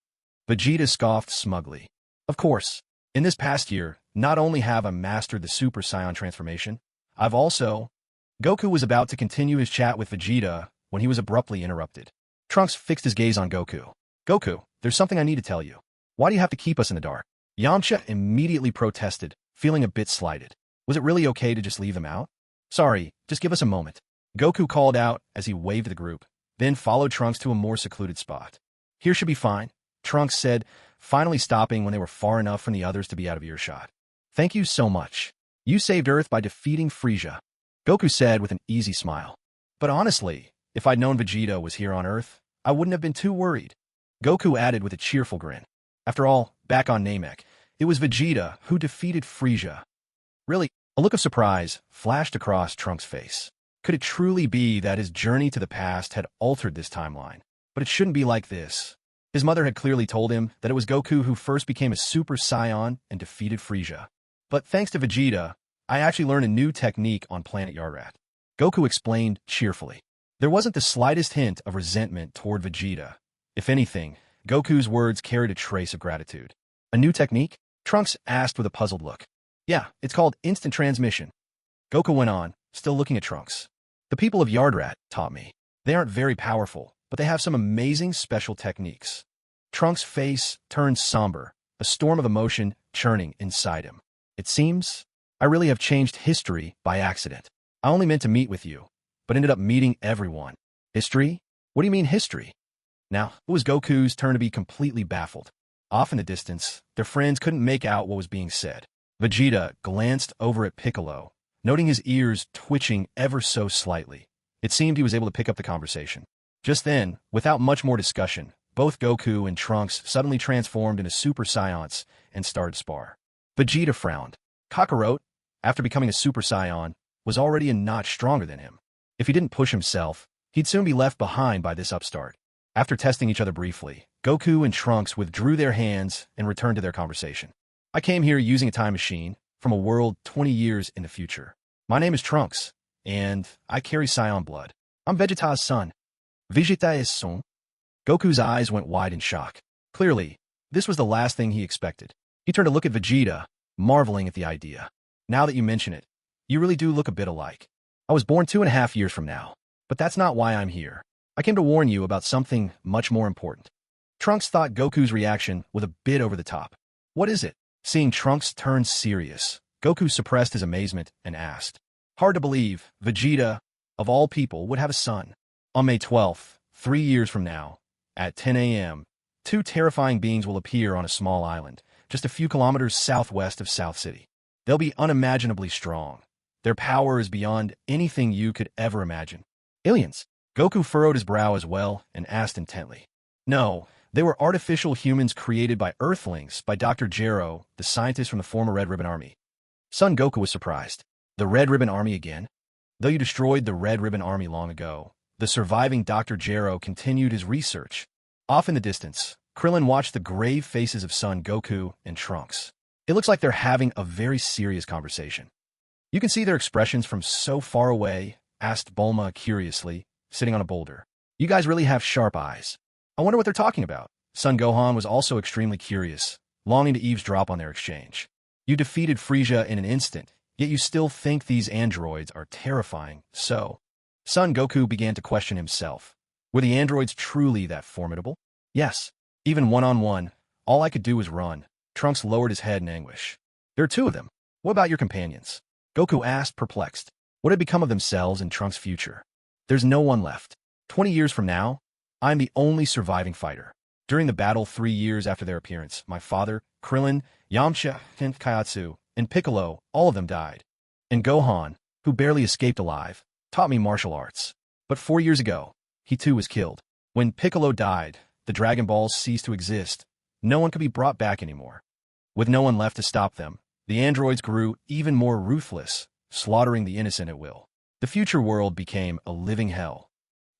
Vegeta scoffed smugly. Of course, in this past year, not only have I mastered the Super Saiyan transformation, I've also... Goku was about to continue his chat with Vegeta when he was abruptly interrupted. Trunks fixed his gaze on Goku. Goku, there's something I need to tell you. Why do you have to keep us in the dark? Yamcha immediately protested, feeling a bit slighted. Was it really okay to just leave them out? Sorry, just give us a moment. Goku called out as he waved the group, then followed Trunks to a more secluded spot. Here should be fine, Trunks said, finally stopping when they were far enough from the others to be out of earshot. Thank you so much. You saved Earth by defeating Frieza, Goku said with an easy smile. But honestly, if I'd known Vegeta was here on Earth, I wouldn't have been too worried. Goku added with a cheerful grin. After all, back on Namek, it was Vegeta who defeated Frieza. Really, a look of surprise flashed across Trunks' face. Could it truly be that his journey to the past had altered this timeline? But it shouldn't be like this. His mother had clearly told him that it was Goku who first became a Super Saiyan and defeated Frieza. But thanks to Vegeta, I actually learned a new technique on planet Yarrat. Goku explained cheerfully. There wasn't the slightest hint of resentment toward Vegeta. If anything, Goku's words carried a trace of gratitude. A new technique? Trunks asked with a puzzled look. Yeah, it's called instant transmission. Goku went on, still looking at Trunks. The people of Yardrat taught me. They aren't very powerful, but they have some amazing special techniques. Trunks' face turned somber, a storm of emotion churning inside him. It seems I really have changed history by accident. I only meant to meet with you, but ended up meeting everyone. History? What do you mean history? Now, it was Goku's turn to be completely baffled. Off in the distance, their friends couldn't make out what was being said. Vegeta glanced over at Piccolo, noting his ears twitching ever so slightly. It seemed he was able to pick up the conversation. Just then, without much more discussion, both Goku and Trunks suddenly transformed into Super Saiyans and started to spar. Vegeta frowned. Kakarot, after becoming a Super Saiyan, was already a notch stronger than him. If he didn't push himself, he'd soon be left behind by this upstart. After testing each other briefly, Goku and Trunks withdrew their hands and returned to their conversation. I came here using a time machine from a world 20 years in the future. My name is Trunks, and I carry Saiyan blood. I'm Vegeta's son. Vegeta is son? Goku's eyes went wide in shock. Clearly, this was the last thing he expected. He turned to look at Vegeta, marveling at the idea. Now that you mention it, you really do look a bit alike. I was born 2.5 years from now, but that's not why I'm here. I came to warn you about something much more important. Trunks thought Goku's reaction was a bit over the top. What is it? Seeing Trunks turn serious, Goku suppressed his amazement and asked. Hard to believe, Vegeta, of all people, would have a son. On May 12th, 3 years from now, at 10 a.m., 2 terrifying beings will appear on a small island, just a few kilometers southwest of South City. They'll be unimaginably strong. Their power is beyond anything you could ever imagine. Aliens. Goku furrowed his brow as well and asked intently. No, they were artificial humans created by Earthlings by Dr. Gero, the scientist from the former Red Ribbon Army. Son Goku was surprised. The Red Ribbon Army again? Though you destroyed the Red Ribbon Army long ago, the surviving Dr. Gero continued his research. Off in the distance, Krillin watched the grave faces of Son Goku and Trunks. It looks like they're having a very serious conversation. You can see their expressions from so far away, asked Bulma curiously, sitting on a boulder. You guys really have sharp eyes. I wonder what they're talking about. Son Gohan was also extremely curious, longing to eavesdrop on their exchange. You defeated Frieza in an instant, yet you still think these androids are terrifying, so... Son Goku began to question himself. Were the androids truly that formidable? Yes. Even one-on-one, all I could do was run. Trunks lowered his head in anguish. There are two of them. What about your companions? Goku asked, perplexed. What had become of themselves in Trunks' future? There's no one left. 20 years from now, I'm the only surviving fighter. During the battle 3 years after their appearance, my father, Krillin, Yamcha, and Chiaotzu, and Piccolo, all of them died. And Gohan, who barely escaped alive, taught me martial arts. But 4 years ago, he too was killed. When Piccolo died, the Dragon Balls ceased to exist. No one could be brought back anymore. With no one left to stop them, the androids grew even more ruthless, slaughtering the innocent at will. The future world became a living hell.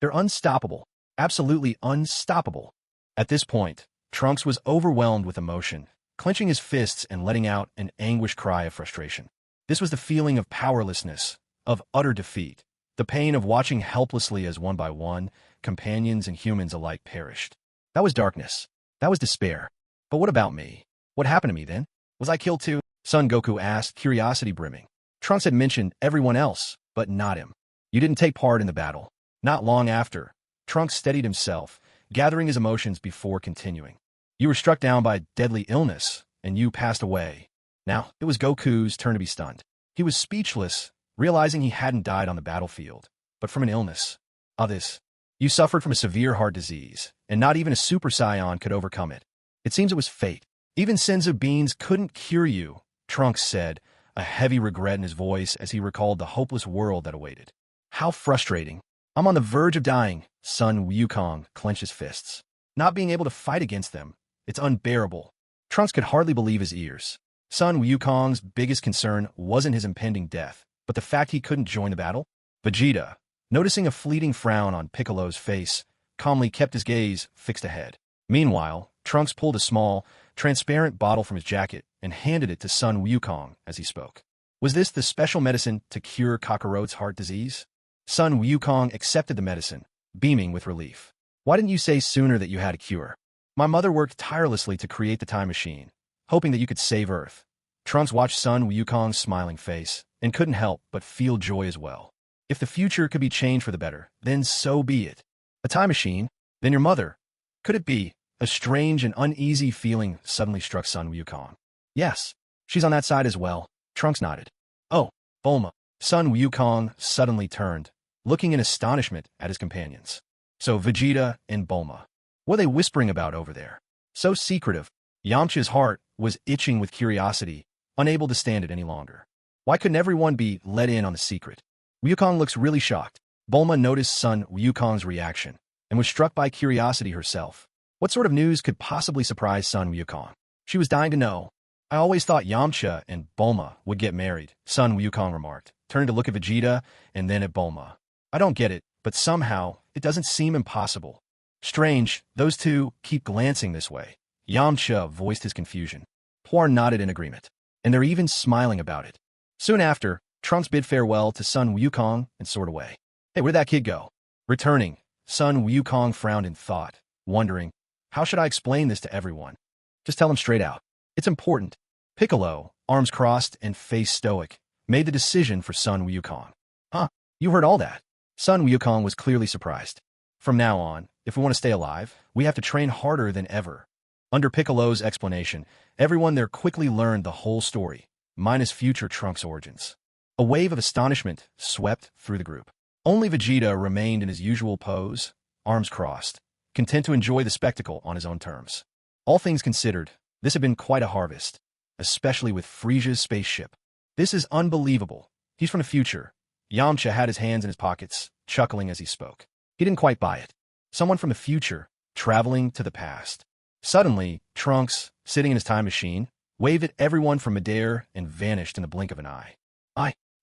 They're unstoppable, absolutely unstoppable. At this point, Trunks was overwhelmed with emotion, clenching his fists and letting out an anguished cry of frustration. This was the feeling of powerlessness, of utter defeat, the pain of watching helplessly as one by one, companions and humans alike perished. That was darkness. That was despair. But what about me? What happened to me then? Was I killed too? Son Goku asked, curiosity brimming. Trunks had mentioned everyone else, but not him. You didn't take part in the battle. Not long after, Trunks steadied himself, gathering his emotions before continuing. You were struck down by deadly illness, and you passed away. Now, it was Goku's turn to be stunned. He was speechless, realizing he hadn't died on the battlefield, but from an illness. This. You suffered from a severe heart disease, and not even a Super Saiyan could overcome it. It seems it was fate. Even senzu beans couldn't cure you, Trunks said, a heavy regret in his voice as he recalled the hopeless world that awaited. How frustrating. I'm on the verge of dying, Son Wukong clenched his fists. Not being able to fight against them, it's unbearable. Trunks could hardly believe his ears. Son Wukong's biggest concern wasn't his impending death, but the fact he couldn't join the battle. Vegeta, noticing a fleeting frown on Piccolo's face, calmly kept his gaze fixed ahead. Meanwhile, Trunks pulled a small, transparent bottle from his jacket and handed it to Son Wukong as he spoke. Was this the special medicine to cure Kakarot's heart disease? Son Wukong accepted the medicine, beaming with relief. Why didn't you say sooner that you had a cure? My mother worked tirelessly to create the time machine, hoping that you could save Earth. Trunks watched Son Wukong's smiling face and couldn't help but feel joy as well. If the future could be changed for the better, then so be it. A time machine? Then your mother. Could it be? A strange and uneasy feeling suddenly struck Son Wukong. Yes, she's on that side as well. Trunks nodded. Oh, Bulma. Son Wukong suddenly turned, looking in astonishment at his companions. So Vegeta and Bulma. What are they whispering about over there? So secretive. Yamcha's heart was itching with curiosity, unable to stand it any longer. Why couldn't everyone be let in on the secret? Wukong looks really shocked. Bulma noticed Son Wukong's reaction and was struck by curiosity herself. What sort of news could possibly surprise Son Wukong? She was dying to know. I always thought Yamcha and Bulma would get married, Son Wukong remarked, turning to look at Vegeta and then at Bulma. I don't get it, but somehow it doesn't seem impossible. Strange, those two keep glancing this way. Yamcha voiced his confusion. Puar nodded in agreement, and they're even smiling about it. Soon after, Trunks bid farewell to Son Wukong and soared away. Hey, where'd that kid go? Returning, Son Wukong frowned in thought, wondering, how should I explain this to everyone? Just tell him straight out. It's important. Piccolo, arms crossed and face stoic, made the decision for Son Wukong. Huh, you heard all that? Son Wukong was clearly surprised. From now on, if we want to stay alive, we have to train harder than ever. Under Piccolo's explanation, everyone there quickly learned the whole story, minus future Trunks' origins. A wave of astonishment swept through the group. Only Vegeta remained in his usual pose, arms crossed, content to enjoy the spectacle on his own terms. All things considered, this had been quite a harvest, especially with Frieza's spaceship. This is unbelievable. He's from the future. Yamcha had his hands in his pockets, chuckling as he spoke. He didn't quite buy it. Someone from the future, traveling to the past. Suddenly, Trunks, sitting in his time machine, waved at everyone from midair and vanished in the blink of an eye.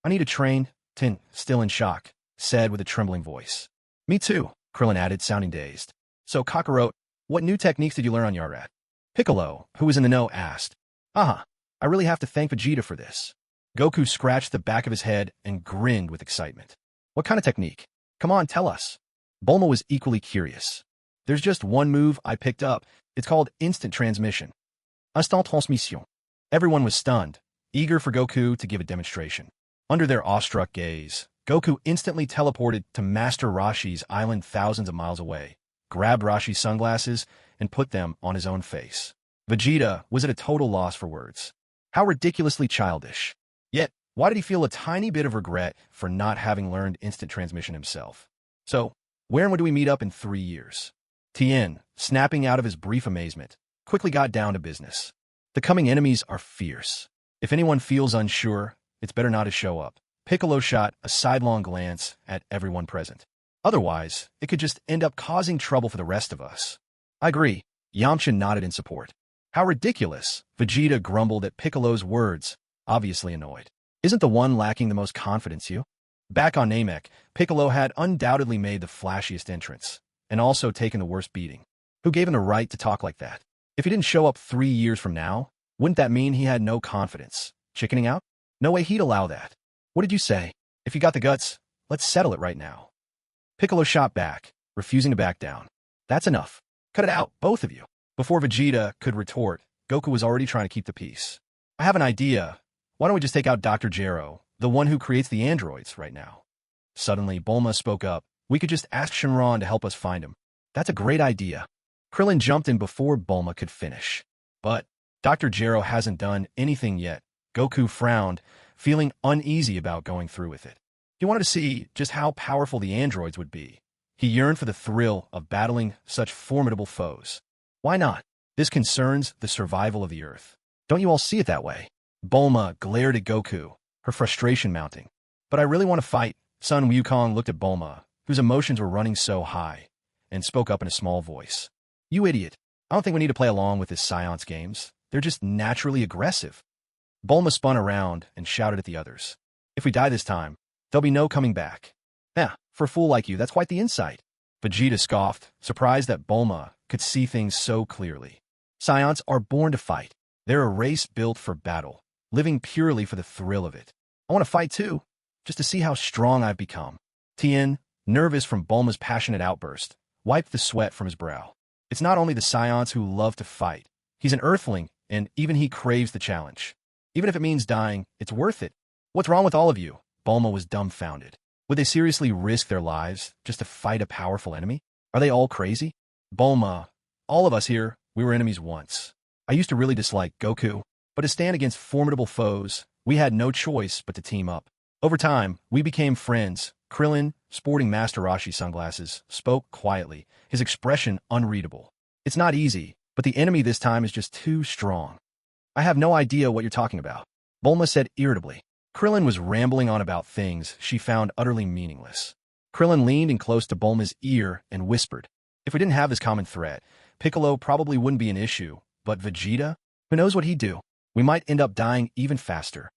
I need to train, Tin, still in shock, said with a trembling voice. Me too, Krillin added, sounding dazed. So, Kakarot, what new techniques did you learn on Yarat? Piccolo, who was in the know, asked. I really have to thank Vegeta for this. Goku scratched the back of his head and grinned with excitement. What kind of technique? Come on, tell us. Bulma was equally curious. There's just one move I picked up. It's called instant transmission. Instant transmission. Everyone was stunned, eager for Goku to give a demonstration. Under their awestruck gaze, Goku instantly teleported to Master Rashi's island thousands of miles away, grabbed Rashi's sunglasses, and put them on his own face. Vegeta was at a total loss for words. How ridiculously childish. Yet, why did he feel a tiny bit of regret for not having learned instant transmission himself? So, where and when do we meet up in 3 years? Tien, snapping out of his brief amazement, quickly got down to business. The coming enemies are fierce. If anyone feels unsure, it's better not to show up. Piccolo shot a sidelong glance at everyone present. Otherwise, it could just end up causing trouble for the rest of us. I agree. Yamcha nodded in support. How ridiculous, Vegeta grumbled at Piccolo's words, obviously annoyed. Isn't the one lacking the most confidence you? Back on Namek, Piccolo had undoubtedly made the flashiest entrance, and also taken the worst beating. Who gave him the right to talk like that? If he didn't show up 3 years from now, wouldn't that mean he had no confidence? Chickening out? No way he'd allow that. What did you say? If you got the guts, let's settle it right now. Piccolo shot back, refusing to back down. That's enough. Cut it out, both of you. Before Vegeta could retort, Goku was already trying to keep the peace. I have an idea. Why don't we just take out Dr. Gero, the one who creates the androids, right now? Suddenly, Bulma spoke up. We could just ask Shenron to help us find him. That's a great idea. Krillin jumped in before Bulma could finish. But Dr. Gero hasn't done anything yet. Goku frowned, feeling uneasy about going through with it. He wanted to see just how powerful the androids would be. He yearned for the thrill of battling such formidable foes. Why not? This concerns the survival of the Earth. Don't you all see it that way? Bulma glared at Goku, her frustration mounting. But I really want to fight. Sun Wukong looked at Bulma, whose emotions were running so high, and spoke up in a small voice. You idiot. I don't think we need to play along with this science games. They're just naturally aggressive. Bulma spun around and shouted at the others. If we die this time, there'll be no coming back. Yeah, for a fool like you, that's quite the insight. Vegeta scoffed, surprised that Bulma could see things so clearly. Saiyans are born to fight. They're a race built for battle, living purely for the thrill of it. I want to fight too, just to see how strong I've become. Tien, nervous from Bulma's passionate outburst, wiped the sweat from his brow. It's not only the Saiyans who love to fight. He's an Earthling, and even he craves the challenge. Even if it means dying, it's worth it. What's wrong with all of you? Bulma was dumbfounded. Would they seriously risk their lives just to fight a powerful enemy? Are they all crazy? Bulma, all of us here, we were enemies once. I used to really dislike Goku, but to stand against formidable foes, we had no choice but to team up. Over time, we became friends. Krillin, sporting Master Roshi sunglasses, spoke quietly, his expression unreadable. It's not easy, but the enemy this time is just too strong. I have no idea what you're talking about, Bulma said irritably. Krillin was rambling on about things she found utterly meaningless. Krillin leaned in close to Bulma's ear and whispered, if we didn't have this common threat, Piccolo probably wouldn't be an issue, but Vegeta? Who knows what he'd do? We might end up dying even faster.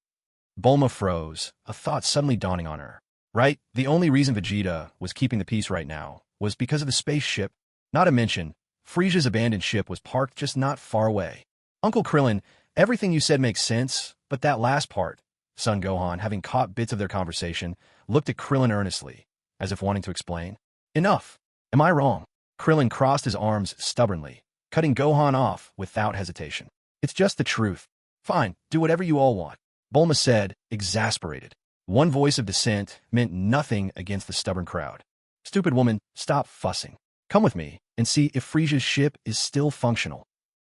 Bulma froze, a thought suddenly dawning on her. Right, the only reason Vegeta was keeping the peace right now was because of the spaceship. Not to mention, Frieza's abandoned ship was parked just not far away. Uncle Krillin, everything you said makes sense, but that last part, Son Gohan, having caught bits of their conversation, looked at Krillin earnestly, as if wanting to explain. Enough. Am I wrong? Krillin crossed his arms stubbornly, cutting Gohan off without hesitation. It's just the truth. Fine, do whatever you all want, Bulma said, exasperated. One voice of dissent meant nothing against the stubborn crowd. Stupid woman, stop fussing. Come with me and see if Frieza's ship is still functional.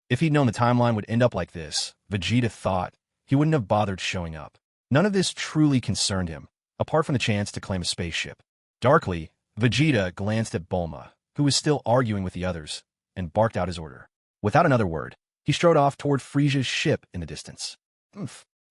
If he'd known the timeline would end up like this, Vegeta thought, he wouldn't have bothered showing up. None of this truly concerned him, apart from the chance to claim a spaceship. Darkly, Vegeta glanced at Bulma, who was still arguing with the others, and barked out his order. Without another word, he strode off toward Frieza's ship in the distance.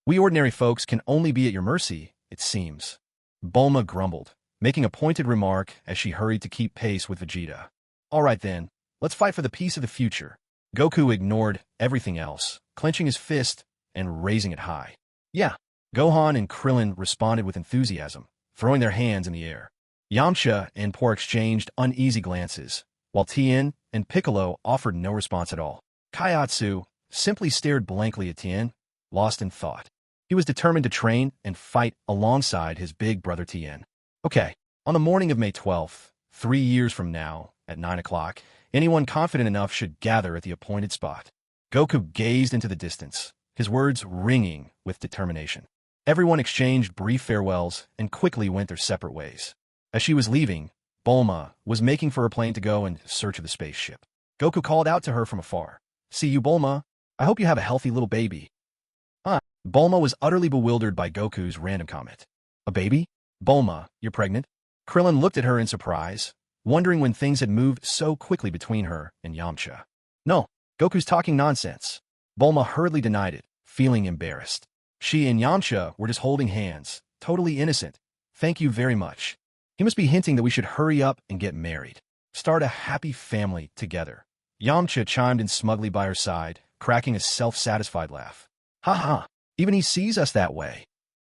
We ordinary folks can only be at your mercy, it seems. Bulma grumbled, making a pointed remark as she hurried to keep pace with Vegeta. All right then, let's fight for the peace of the future. Goku ignored everything else, clenching his fist and raising it high. Yeah. Gohan and Krillin responded with enthusiasm, throwing their hands in the air. Yamcha and Por exchanged uneasy glances, while Tien and Piccolo offered no response at all. Chiaotzu simply stared blankly at Tien, lost in thought. He was determined to train and fight alongside his big brother Tien. Okay, on the morning of May 12th, 3 years from now, at 9 o'clock, anyone confident enough should gather at the appointed spot. Goku gazed into the distance, his words ringing with determination. Everyone exchanged brief farewells and quickly went their separate ways. As she was leaving, Bulma was making for her plane to go in search of the spaceship. Goku called out to her from afar. "See you, Bulma. I hope you have a healthy little baby." Bulma was utterly bewildered by Goku's random comment. "A baby? Bulma, you're pregnant?" Krillin looked at her in surprise, wondering when things had moved so quickly between her and Yamcha. "No, Goku's talking nonsense." Bulma hurriedly denied it, feeling embarrassed. She and Yamcha were just holding hands, totally innocent. "Thank you very much. He must be hinting that we should hurry up and get married. Start a happy family together." Yamcha chimed in smugly by her side, cracking a self-satisfied laugh. "Ha ha, even he sees us that way."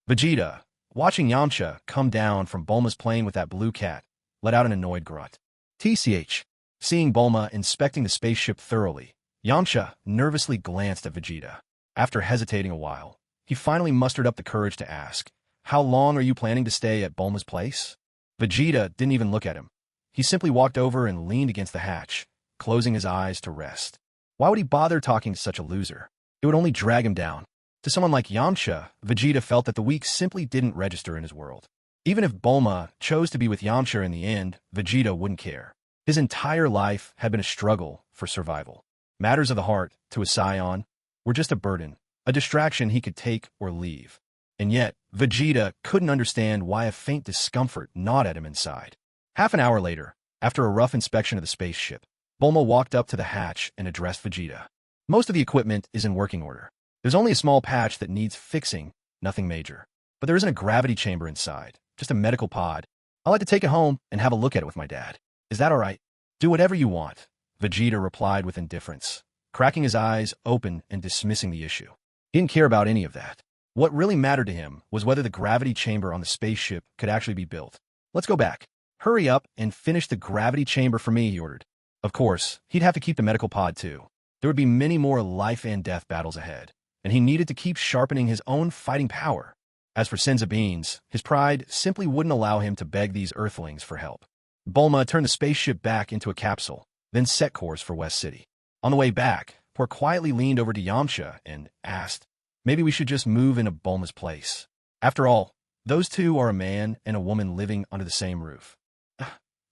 Vegeta, watching Yamcha come down from Bulma's plane with that blue cat, let out an annoyed grunt. TCH. Seeing Bulma inspecting the spaceship thoroughly, Yamcha nervously glanced at Vegeta. After hesitating a while, he finally mustered up the courage to ask, "How long are you planning to stay at Bulma's place?" Vegeta didn't even look at him. He simply walked over and leaned against the hatch, closing his eyes to rest. Why would he bother talking to such a loser? It would only drag him down. To someone like Yamcha, Vegeta felt that the weak simply didn't register in his world. Even if Bulma chose to be with Yamcha in the end, Vegeta wouldn't care. His entire life had been a struggle for survival. Matters of the heart, to a Saiyan, were just a burden, a distraction he could take or leave. And yet, Vegeta couldn't understand why a faint discomfort gnawed at him inside. Half an hour later, after a rough inspection of the spaceship, Bulma walked up to the hatch and addressed Vegeta. "Most of the equipment is in working order. There's only a small patch that needs fixing, nothing major. But there isn't a gravity chamber inside, just a medical pod. I'd like to take it home and have a look at it with my dad. Is that all right?" "Do whatever you want," Vegeta replied with indifference, cracking his eyes open and dismissing the issue. He didn't care about any of that. What really mattered to him was whether the gravity chamber on the spaceship could actually be built. "Let's go back. Hurry up and finish the gravity chamber for me," he ordered. Of course, he'd have to keep the medical pod too. There would be many more life and death battles ahead, and he needed to keep sharpening his own fighting power. As for Senza Beans, his pride simply wouldn't allow him to beg these Earthlings for help. Bulma turned the spaceship back into a capsule, then set course for West City. On the way back, Pork quietly leaned over to Yamcha and asked, "Maybe we should just move into Bulma's place. After all, those two are a man and a woman living under the same roof."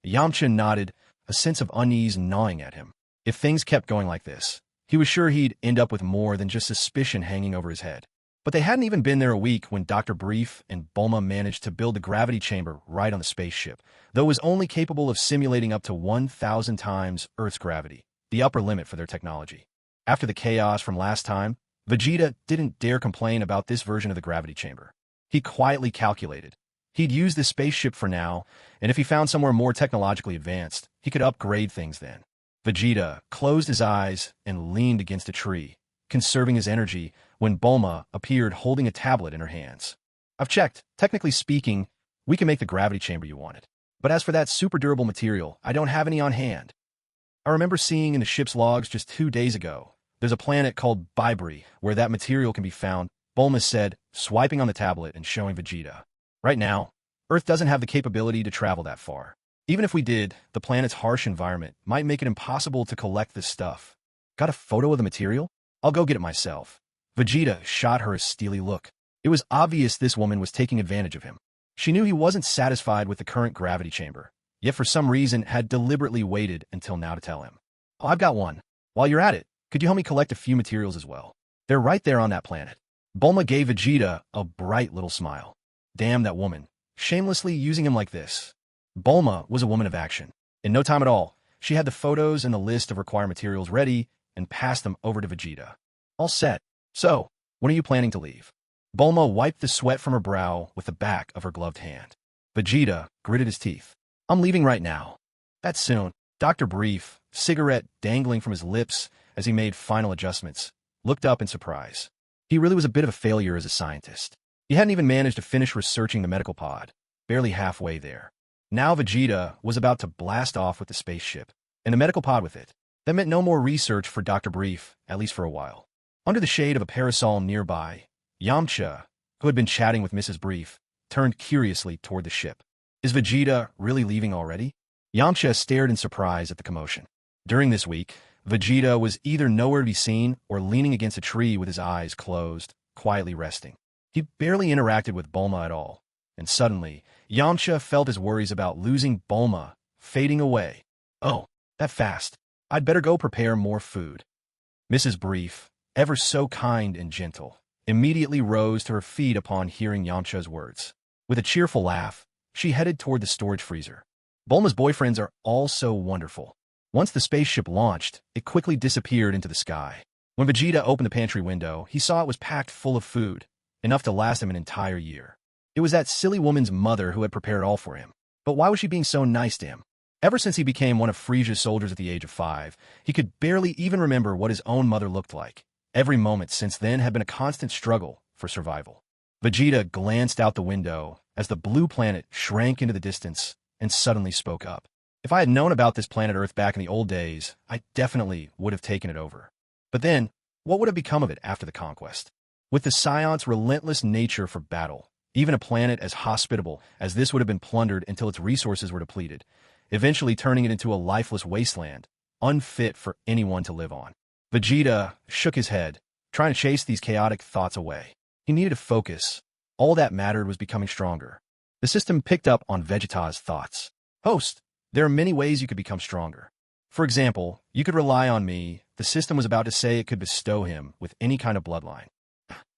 Yamcha nodded, a sense of unease gnawing at him. If things kept going like this, he was sure he'd end up with more than just suspicion hanging over his head. But they hadn't even been there a week when Dr. Brief and Bulma managed to build the gravity chamber right on the spaceship, though it was only capable of simulating up to 1,000 times Earth's gravity, the upper limit for their technology. After the chaos from last time, Vegeta didn't dare complain about this version of the gravity chamber. He quietly calculated. He'd use this spaceship for now, and if he found somewhere more technologically advanced, he could upgrade things then. Vegeta closed his eyes and leaned against a tree, conserving his energy when Bulma appeared holding a tablet in her hands. "I've checked. Technically speaking, we can make the gravity chamber you wanted. But as for that super durable material, I don't have any on hand. I remember seeing in the ship's logs just 2 days ago, there's a planet called Bybri where that material can be found," Bulma said, swiping on the tablet and showing Vegeta. "Right now, Earth doesn't have the capability to travel that far. Even if we did, the planet's harsh environment might make it impossible to collect this stuff. Got a photo of the material? I'll go get it myself." Vegeta shot her a steely look. It was obvious this woman was taking advantage of him. She knew he wasn't satisfied with the current gravity chamber, yet for some reason had deliberately waited until now to tell him. "Oh, I've got one. While you're at it, could you help me collect a few materials as well? They're right there on that planet." Bulma gave Vegeta a bright little smile. Damn that woman, shamelessly using him like this. Bulma was a woman of action. In no time at all, she had the photos and the list of required materials ready and passed them over to Vegeta. "All set. So, when are you planning to leave?" Bulma wiped the sweat from her brow with the back of her gloved hand. Vegeta gritted his teeth. "I'm leaving right now." "That's soon." Dr. Brief, cigarette dangling from his lips as he made final adjustments, looked up in surprise. He really was a bit of a failure as a scientist. He hadn't even managed to finish researching the medical pod, barely halfway there. Now Vegeta was about to blast off with the spaceship, and the medical pod with it. That meant no more research for Dr. Brief, at least for a while. Under the shade of a parasol nearby, Yamcha, who had been chatting with Mrs. Brief, turned curiously toward the ship. "Is Vegeta really leaving already?" Yamcha stared in surprise at the commotion. During this week, Vegeta was either nowhere to be seen or leaning against a tree with his eyes closed, quietly resting. He barely interacted with Bulma at all. And suddenly, Yamcha felt his worries about losing Bulma fading away. Oh, that fast. I'd better go prepare more food. Mrs. Brief, ever so kind and gentle, immediately rose to her feet upon hearing Yamcha's words. With a cheerful laugh, she headed toward the storage freezer. Bulma's boyfriends are all so wonderful. Once the spaceship launched, it quickly disappeared into the sky. When Vegeta opened the pantry window, he saw it was packed full of food, enough to last him an entire year. It was that silly woman's mother who had prepared all for him. But why was she being so nice to him? Ever since he became one of Frieza's soldiers at the age of 5, he could barely even remember what his own mother looked like. Every moment since then had been a constant struggle for survival. Vegeta glanced out the window as the blue planet shrank into the distance and suddenly spoke up. If I had known about this planet Earth back in the old days, I definitely would have taken it over. But then, what would have become of it after the conquest? With the Saiyans' relentless nature for battle, even a planet as hospitable as this would have been plundered until its resources were depleted, eventually turning it into a lifeless wasteland, unfit for anyone to live on. Vegeta shook his head, trying to chase these chaotic thoughts away. He needed to focus. All that mattered was becoming stronger. The system picked up on Vegeta's thoughts. Host, there are many ways you could become stronger. For example, you could rely on me. The system was about to say it could bestow him with any kind of bloodline.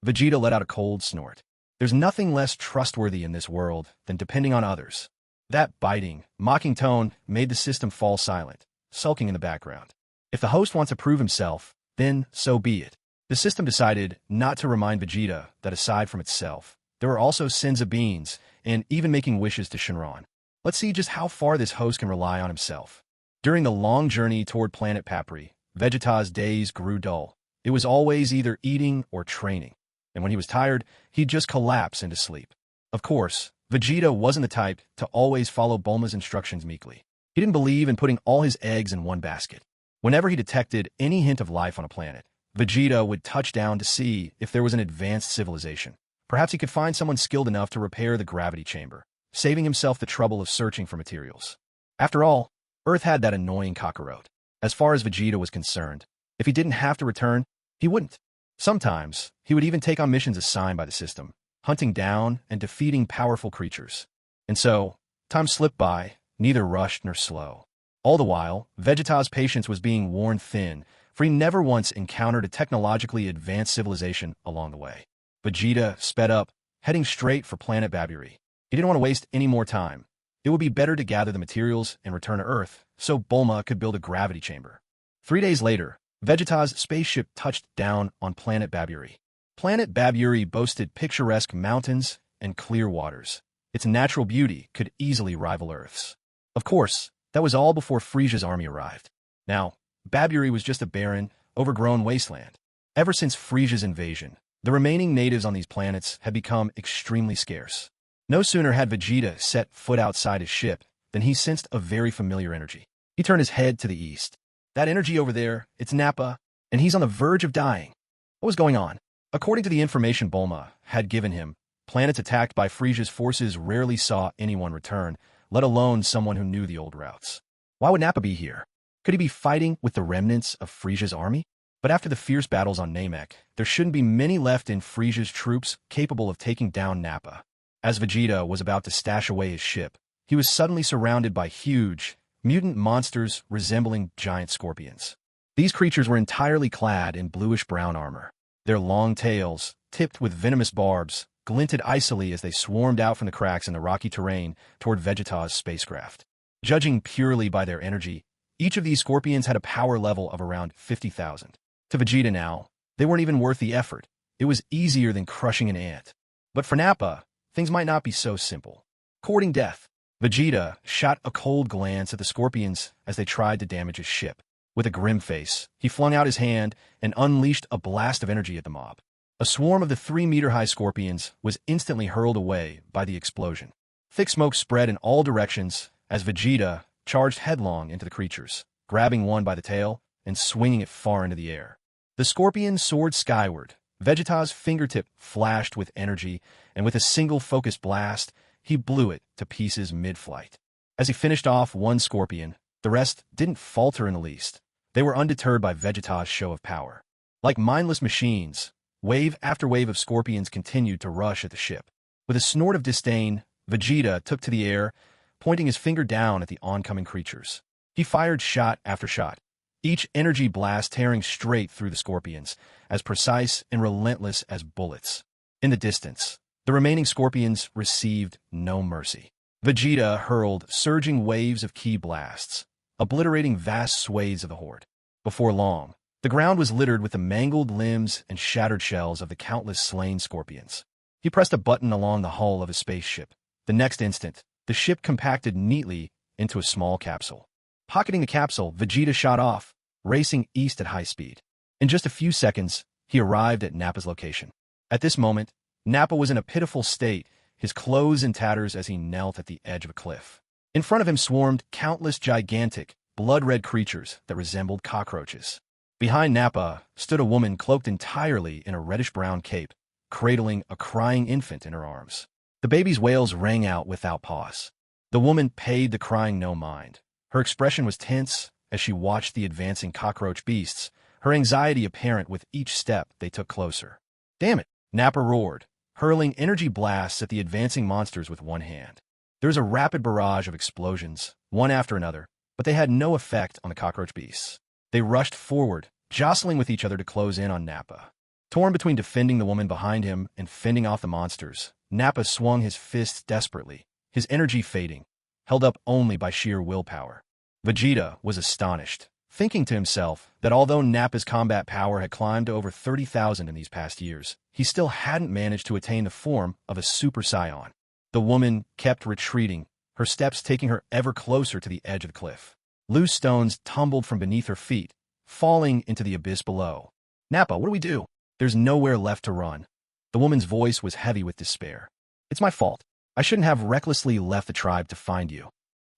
Vegeta let out a cold snort. There's nothing less trustworthy in this world than depending on others. That biting, mocking tone made the system fall silent, sulking in the background. If the host wants to prove himself, then so be it. The system decided not to remind Vegeta that aside from itself, there were also sins of beings, and even making wishes to Shenron. Let's see just how far this host can rely on himself. During the long journey toward planet Papri, Vegeta's days grew dull. It was always either eating or training, and when he was tired, he'd just collapse into sleep. Of course, Vegeta wasn't the type to always follow Bulma's instructions meekly. He didn't believe in putting all his eggs in one basket. Whenever he detected any hint of life on a planet, Vegeta would touch down to see if there was an advanced civilization. Perhaps he could find someone skilled enough to repair the gravity chamber, saving himself the trouble of searching for materials. After all, Earth had that annoying cockroach. As far as Vegeta was concerned, if he didn't have to return, he wouldn't. Sometimes, he would even take on missions assigned by the system, hunting down and defeating powerful creatures. And so, time slipped by, neither rushed nor slow. All the while, Vegeta's patience was being worn thin, for he never once encountered a technologically advanced civilization along the way. Vegeta sped up, heading straight for planet Baburi. He didn't want to waste any more time. It would be better to gather the materials and return to Earth, so Bulma could build a gravity chamber. 3 days later, Vegeta's spaceship touched down on planet Baburi. Planet Baburi boasted picturesque mountains and clear waters. Its natural beauty could easily rival Earth's. Of course, that was all before Frieza's army arrived. Now, Baburi was just a barren, overgrown wasteland. Ever since Frieza's invasion, the remaining natives on these planets had become extremely scarce. No sooner had Vegeta set foot outside his ship than he sensed a very familiar energy. He turned his head to the east. That energy over there, it's Nappa, and he's on the verge of dying. What was going on? According to the information Bulma had given him, planets attacked by Frieza's forces rarely saw anyone return, let alone someone who knew the old routes. Why would Nappa be here? Could he be fighting with the remnants of Frieza's army? But after the fierce battles on Namek, there shouldn't be many left in Frieza's troops capable of taking down Nappa. As Vegeta was about to stash away his ship, he was suddenly surrounded by huge, mutant monsters resembling giant scorpions. These creatures were entirely clad in bluish-brown armor. Their long tails, tipped with venomous barbs, glinted icily as they swarmed out from the cracks in the rocky terrain toward Vegeta's spacecraft. Judging purely by their energy, each of these scorpions had a power level of around 50,000. To Vegeta now, they weren't even worth the effort. It was easier than crushing an ant. But for Nappa, things might not be so simple. Courting death, Vegeta shot a cold glance at the scorpions as they tried to damage his ship. With a grim face, he flung out his hand and unleashed a blast of energy at the mob. A swarm of the 3-meter-high scorpions was instantly hurled away by the explosion. Thick smoke spread in all directions as Vegeta charged headlong into the creatures, grabbing one by the tail and swinging it far into the air. The scorpion soared skyward. Vegeta's fingertip flashed with energy, and with a single focused blast, he blew it to pieces mid-flight. As he finished off one scorpion, the rest didn't falter in the least. They were undeterred by Vegeta's show of power. Like mindless machines, wave after wave of scorpions continued to rush at the ship. With a snort of disdain, Vegeta took to the air, pointing his finger down at the oncoming creatures. He fired shot after shot, each energy blast tearing straight through the scorpions, as precise and relentless as bullets. In the distance, the remaining scorpions received no mercy. Vegeta hurled surging waves of ki blasts, obliterating vast swathes of the horde. Before long, the ground was littered with the mangled limbs and shattered shells of the countless slain scorpions. He pressed a button along the hull of his spaceship. The next instant, the ship compacted neatly into a small capsule. Pocketing the capsule, Vegeta shot off, racing east at high speed. In just a few seconds, he arrived at Nappa's location. At this moment, Nappa was in a pitiful state, his clothes in tatters as he knelt at the edge of a cliff. In front of him swarmed countless gigantic, blood-red creatures that resembled cockroaches. Behind Nappa stood a woman cloaked entirely in a reddish-brown cape, cradling a crying infant in her arms. The baby's wails rang out without pause. The woman paid the crying no mind. Her expression was tense as she watched the advancing cockroach beasts, her anxiety apparent with each step they took closer. "Damn it!" Nappa roared, hurling energy blasts at the advancing monsters with one hand. There was a rapid barrage of explosions, one after another, but they had no effect on the cockroach beasts. They rushed forward, jostling with each other to close in on Nappa. Torn between defending the woman behind him and fending off the monsters, Nappa swung his fists desperately, his energy fading, held up only by sheer willpower. Vegeta was astonished, thinking to himself that although Nappa's combat power had climbed to over 30,000 in these past years, he still hadn't managed to attain the form of a Super Saiyan. The woman kept retreating, her steps taking her ever closer to the edge of the cliff. Loose stones tumbled from beneath her feet, falling into the abyss below. "Nappa, what do we do? There's nowhere left to run." The woman's voice was heavy with despair. "It's my fault. I shouldn't have recklessly left the tribe to find you."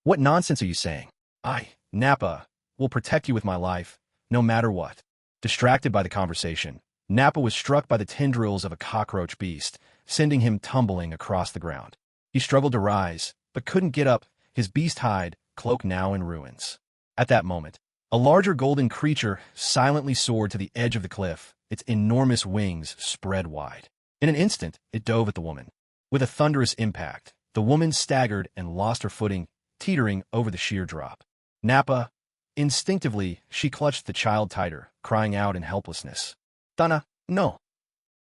"What nonsense are you saying?" Nappa, will protect you with my life, no matter what." Distracted by the conversation, Nappa was struck by the tendrils of a cockroach beast, sending him tumbling across the ground. He struggled to rise, but couldn't get up, his beast hide cloak now in ruins. At that moment, a larger golden creature silently soared to the edge of the cliff, its enormous wings spread wide. In an instant, it dove at the woman. With a thunderous impact, the woman staggered and lost her footing, teetering over the sheer drop. Nappa, instinctively, she clutched the child tighter, crying out in helplessness. "Dana, no."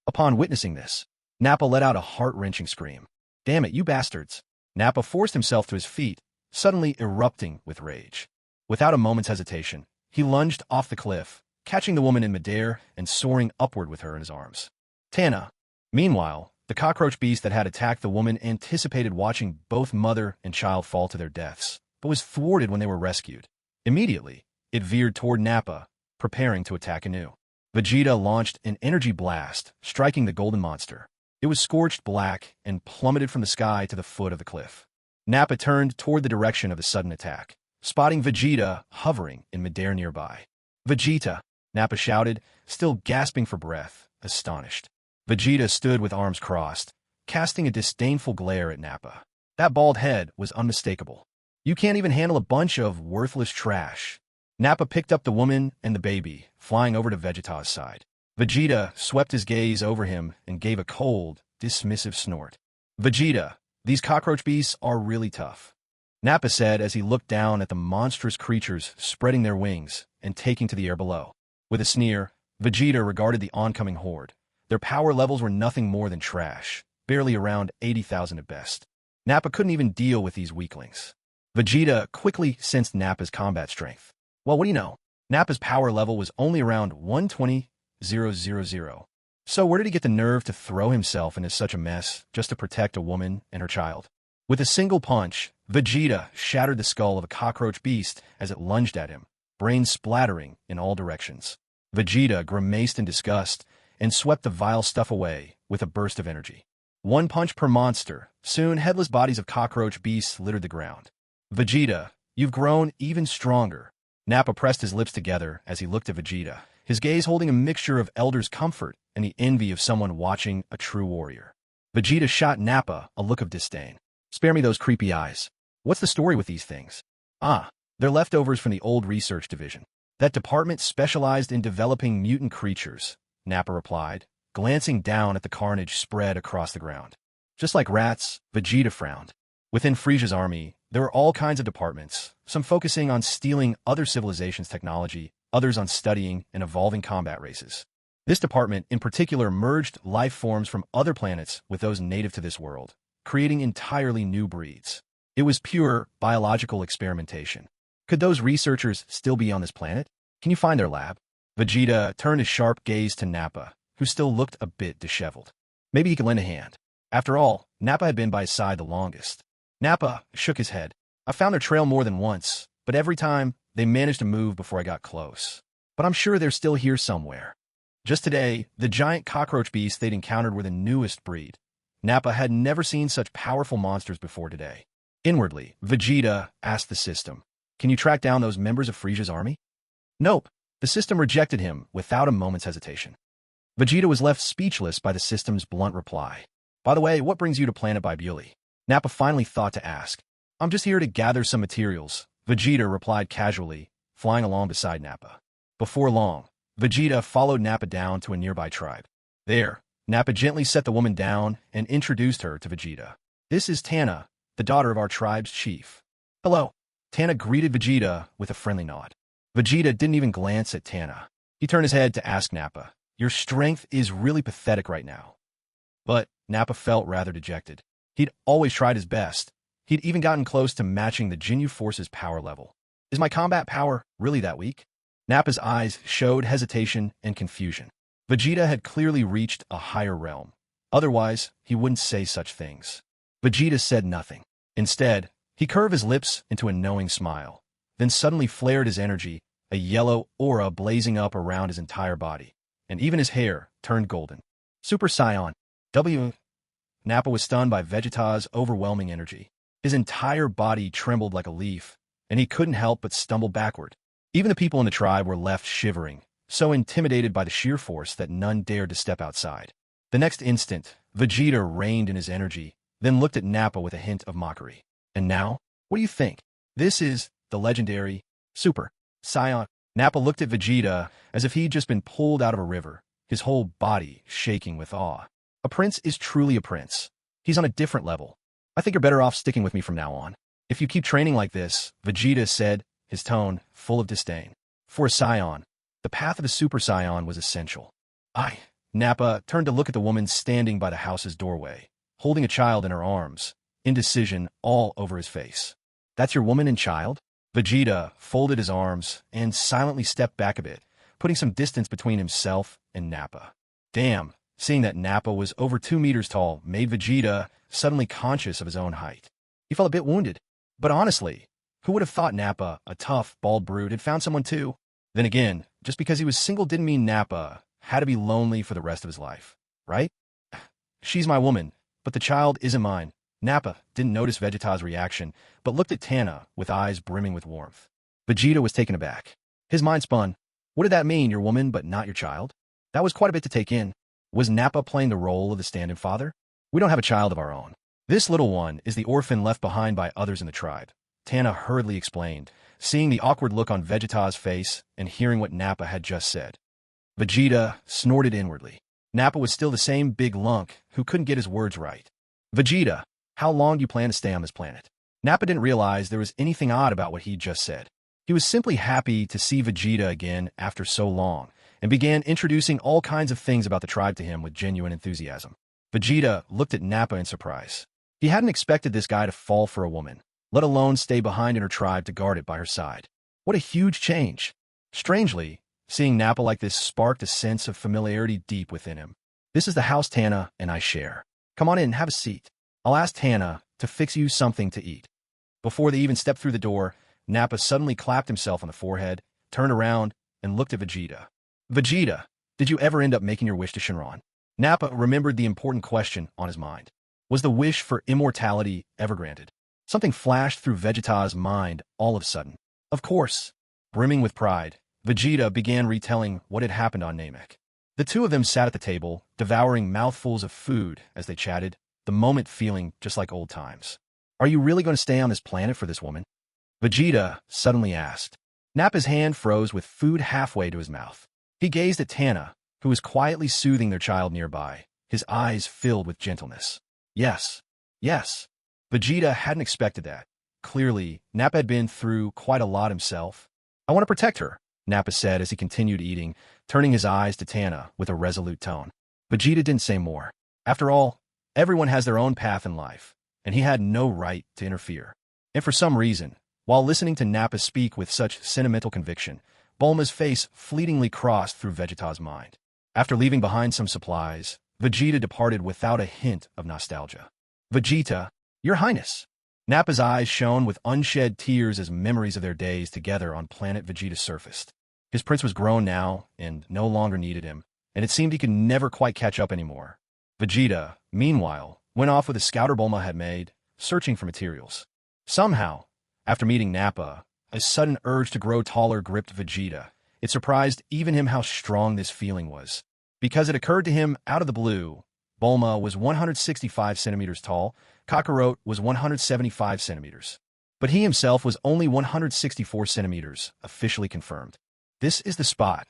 Upon witnessing this, Nappa let out a heart-wrenching scream. "Damn it, you bastards." Nappa forced himself to his feet, suddenly erupting with rage. Without a moment's hesitation, he lunged off the cliff, catching the woman in midair and soaring upward with her in his arms. Tana. Meanwhile, the cockroach beast that had attacked the woman anticipated watching both mother and child fall to their deaths, but was thwarted when they were rescued. Immediately, it veered toward Nappa, preparing to attack anew. Vegeta launched an energy blast, striking the golden monster. It was scorched black and plummeted from the sky to the foot of the cliff. Nappa turned toward the direction of the sudden attack, spotting Vegeta hovering in midair nearby. "Vegeta!" Nappa shouted, still gasping for breath, astonished. Vegeta stood with arms crossed, casting a disdainful glare at Nappa. That bald head was unmistakable. "You can't even handle a bunch of worthless trash." Nappa picked up the woman and the baby, flying over to Vegeta's side. Vegeta swept his gaze over him and gave a cold, dismissive snort. "Vegeta, these cockroach beasts are really tough," Nappa said as he looked down at the monstrous creatures spreading their wings and taking to the air below. With a sneer, Vegeta regarded the oncoming horde. Their power levels were nothing more than trash, barely around 80,000 at best. Nappa couldn't even deal with these weaklings. Vegeta quickly sensed Nappa's combat strength. Well, what do you know? Nappa's power level was only around 120,000. So where did he get the nerve to throw himself into such a mess just to protect a woman and her child? With a single punch, Vegeta shattered the skull of a cockroach beast as it lunged at him, brains splattering in all directions. Vegeta grimaced in disgust and swept the vile stuff away with a burst of energy. One punch per monster, soon headless bodies of cockroach beasts littered the ground. "Vegeta, you've grown even stronger." Nappa pressed his lips together as he looked at Vegeta, his gaze holding a mixture of elder's comfort and the envy of someone watching a true warrior. Vegeta shot Nappa a look of disdain. "Spare me those creepy eyes. What's the story with these things?" "They're leftovers from the old research division. That department specialized in developing mutant creatures, Nappa replied, glancing down at the carnage spread across the ground. Just like rats, Vegeta frowned. Within Frieza's army, there were all kinds of departments, some focusing on stealing other civilizations' technology, others on studying and evolving combat races. This department in particular merged life forms from other planets with those native to this world, creating entirely new breeds. It was pure biological experimentation. Could those researchers still be on this planet? Can you find their lab? Vegeta turned his sharp gaze to Nappa, who still looked a bit disheveled. Maybe he could lend a hand. After all, Nappa had been by his side the longest. Nappa shook his head. I found their trail more than once, but every time, they managed to move before I got close. But I'm sure they're still here somewhere. Just today, the giant cockroach beasts they'd encountered were the newest breed. Nappa had never seen such powerful monsters before today. Inwardly, Vegeta asked the system, "Can you track down those members of Frieza's army?" Nope. The system rejected him without a moment's hesitation. Vegeta was left speechless by the system's blunt reply. By the way, what brings you to Planet Bibuli? Nappa finally thought to ask. I'm just here to gather some materials, Vegeta replied casually, flying along beside Nappa. Before long, Vegeta followed Nappa down to a nearby tribe. There, Nappa gently set the woman down and introduced her to Vegeta. This is Tana, the daughter of our tribe's chief. Hello. Tana greeted Vegeta with a friendly nod. Vegeta didn't even glance at Tana. He turned his head to ask Nappa, your strength is really pathetic right now. But Nappa felt rather dejected. He'd always tried his best. He'd even gotten close to matching the Ginyu Force's power level. Is my combat power really that weak? Nappa's eyes showed hesitation and confusion. Vegeta had clearly reached a higher realm. Otherwise, he wouldn't say such things. Vegeta said nothing. Instead, he curved his lips into a knowing smile, then suddenly flared his energy, a yellow aura blazing up around his entire body, and even his hair turned golden. Super Saiyan. W. Nappa was stunned by Vegeta's overwhelming energy. His entire body trembled like a leaf, and he couldn't help but stumble backward. Even the people in the tribe were left shivering, so intimidated by the sheer force that none dared to step outside. The next instant, Vegeta reined in his energy, then looked at Nappa with a hint of mockery. And now, what do you think? This is the legendary Super Saiyan. Nappa looked at Vegeta as if he'd just been pulled out of a river, his whole body shaking with awe. A prince is truly a prince. He's on a different level. I think you're better off sticking with me from now on. If you keep training like this, Vegeta said, his tone full of disdain. For a Saiyan, the path of a Super Saiyan was essential. Nappa turned to look at the woman standing by the house's doorway, holding a child in her arms, indecision all over his face. That's your woman and child? Vegeta folded his arms and silently stepped back a bit, putting some distance between himself and Nappa. Damn, seeing that Nappa was over 2 meters tall made Vegeta suddenly conscious of his own height. He felt a bit wounded. But honestly, who would have thought Nappa, a tough, bald brute, had found someone too? Then again, just because he was single didn't mean Nappa had to be lonely for the rest of his life, right? She's my woman, but the child isn't mine. Nappa didn't notice Vegeta's reaction, but looked at Tana with eyes brimming with warmth. Vegeta was taken aback. His mind spun. What did that mean, your woman but not your child? That was quite a bit to take in. Was Nappa playing the role of the stand-in father? We don't have a child of our own. This little one is the orphan left behind by others in the tribe, Tana hurriedly explained, seeing the awkward look on Vegeta's face and hearing what Nappa had just said. Vegeta snorted inwardly. Nappa was still the same big lunk who couldn't get his words right. Vegeta, how long do you plan to stay on this planet? Nappa didn't realize there was anything odd about what he'd just said. He was simply happy to see Vegeta again after so long, and began introducing all kinds of things about the tribe to him with genuine enthusiasm. Vegeta looked at Nappa in surprise. He hadn't expected this guy to fall for a woman, let alone stay behind in her tribe to guard it by her side. What a huge change. Strangely, seeing Nappa like this sparked a sense of familiarity deep within him. This is the house Tana and I share. Come on in, have a seat. I'll ask Tana to fix you something to eat. Before they even stepped through the door, Nappa suddenly clapped himself on the forehead, turned around, and looked at Vegeta. Vegeta, did you ever end up making your wish to Shinron? Nappa remembered the important question on his mind. Was the wish for immortality ever granted? Something flashed through Vegeta's mind all of a sudden. Of course. Brimming with pride, Vegeta began retelling what had happened on Namek. The two of them sat at the table, devouring mouthfuls of food as they chatted, the moment feeling just like old times. Are you really going to stay on this planet for this woman? Vegeta suddenly asked. Nappa's hand froze with food halfway to his mouth. He gazed at Tana, who was quietly soothing their child nearby, his eyes filled with gentleness. Yes. Yes. Vegeta hadn't expected that. Clearly, Nappa had been through quite a lot himself. I want to protect her, Nappa said as he continued eating, turning his eyes to Tana with a resolute tone. Vegeta didn't say more. After all, everyone has their own path in life, and he had no right to interfere. And for some reason, while listening to Nappa speak with such sentimental conviction, Bulma's face fleetingly crossed through Vegeta's mind. After leaving behind some supplies, Vegeta departed without a hint of nostalgia. Vegeta, Your Highness. Nappa's eyes shone with unshed tears as memories of their days together on planet Vegeta surfaced. His prince was grown now and no longer needed him, and it seemed he could never quite catch up anymore. Vegeta, meanwhile, went off with a scouter Bulma had made, searching for materials. Somehow, after meeting Nappa, a sudden urge to grow taller gripped Vegeta. It surprised even him how strong this feeling was. Because it occurred to him out of the blue, Bulma was 165 centimeters tall, Kakarot was 175 centimeters. But he himself was only 164 centimeters, officially confirmed. This is the spot.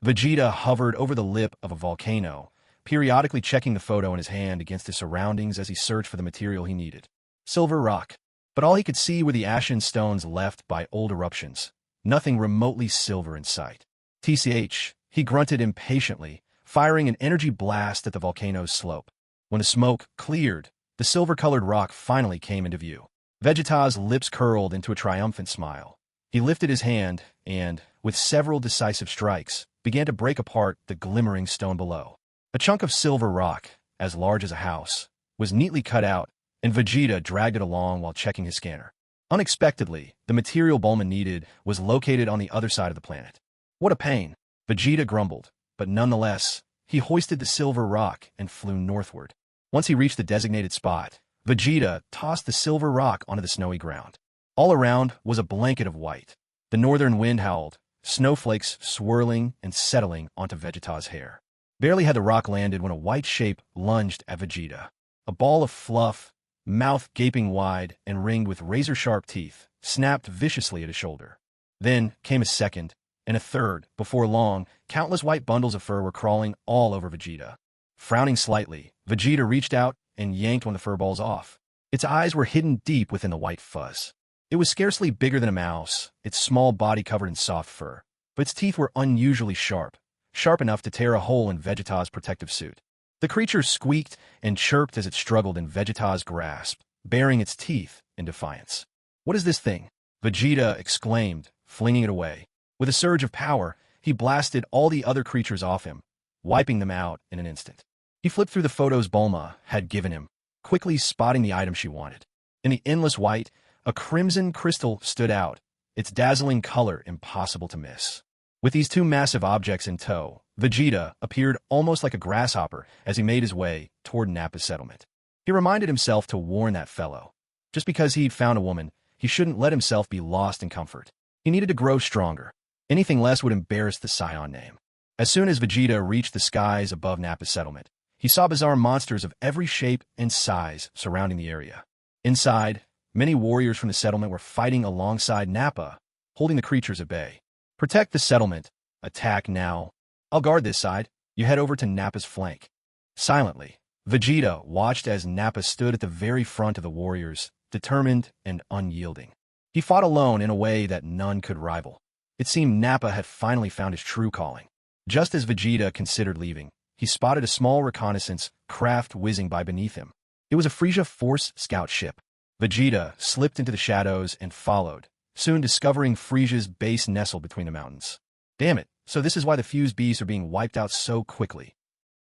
Vegeta hovered over the lip of a volcano, periodically checking the photo in his hand against his surroundings as he searched for the material he needed. Silver rock. But all he could see were the ashen stones left by old eruptions. Nothing remotely silver in sight. TCH, he grunted impatiently, firing an energy blast at the volcano's slope. When the smoke cleared, the silver-colored rock finally came into view. Vegeta's lips curled into a triumphant smile. He lifted his hand and, with several decisive strikes, began to break apart the glimmering stone below. A chunk of silver rock, as large as a house, was neatly cut out, and Vegeta dragged it along while checking his scanner. Unexpectedly, the material Bulma needed was located on the other side of the planet. What a pain, Vegeta grumbled, but nonetheless, he hoisted the silver rock and flew northward. Once he reached the designated spot, Vegeta tossed the silver rock onto the snowy ground. All around was a blanket of white. The northern wind howled, snowflakes swirling and settling onto Vegeta's hair. Barely had the rock landed when a white shape lunged at Vegeta. A ball of fluff, mouth gaping wide and ringed with razor-sharp teeth, snapped viciously at his shoulder. Then came a second, and a third. Before long, countless white bundles of fur were crawling all over Vegeta. Frowning slightly, Vegeta reached out and yanked one of the fur balls off. Its eyes were hidden deep within the white fuzz. It was scarcely bigger than a mouse, its small body covered in soft fur, but its teeth were unusually sharp, sharp enough to tear a hole in Vegeta's protective suit. The creature squeaked and chirped as it struggled in Vegeta's grasp, baring its teeth in defiance. What is this thing? Vegeta exclaimed, flinging it away. With a surge of power, he blasted all the other creatures off him, wiping them out in an instant. He flipped through the photos Bulma had given him, quickly spotting the item she wanted. In the endless white, a crimson crystal stood out, its dazzling color impossible to miss. With these two massive objects in tow, Vegeta appeared almost like a grasshopper as he made his way toward Nappa's settlement. He reminded himself to warn that fellow. Just because he'd found a woman, he shouldn't let himself be lost in comfort. He needed to grow stronger. Anything less would embarrass the Saiyan name. As soon as Vegeta reached the skies above Nappa's settlement, he saw bizarre monsters of every shape and size surrounding the area. Inside, many warriors from the settlement were fighting alongside Nappa, holding the creatures at bay. Protect the settlement. Attack now. I'll guard this side. You head over to Nappa's flank. Silently, Vegeta watched as Nappa stood at the very front of the warriors, determined and unyielding. He fought alone in a way that none could rival. It seemed Nappa had finally found his true calling. Just as Vegeta considered leaving, he spotted a small reconnaissance craft whizzing by beneath him. It was a Frieza Force scout ship. Vegeta slipped into the shadows and followed, soon discovering Frieza's base nestled between the mountains. Damn it, so this is why the fused beasts are being wiped out so quickly.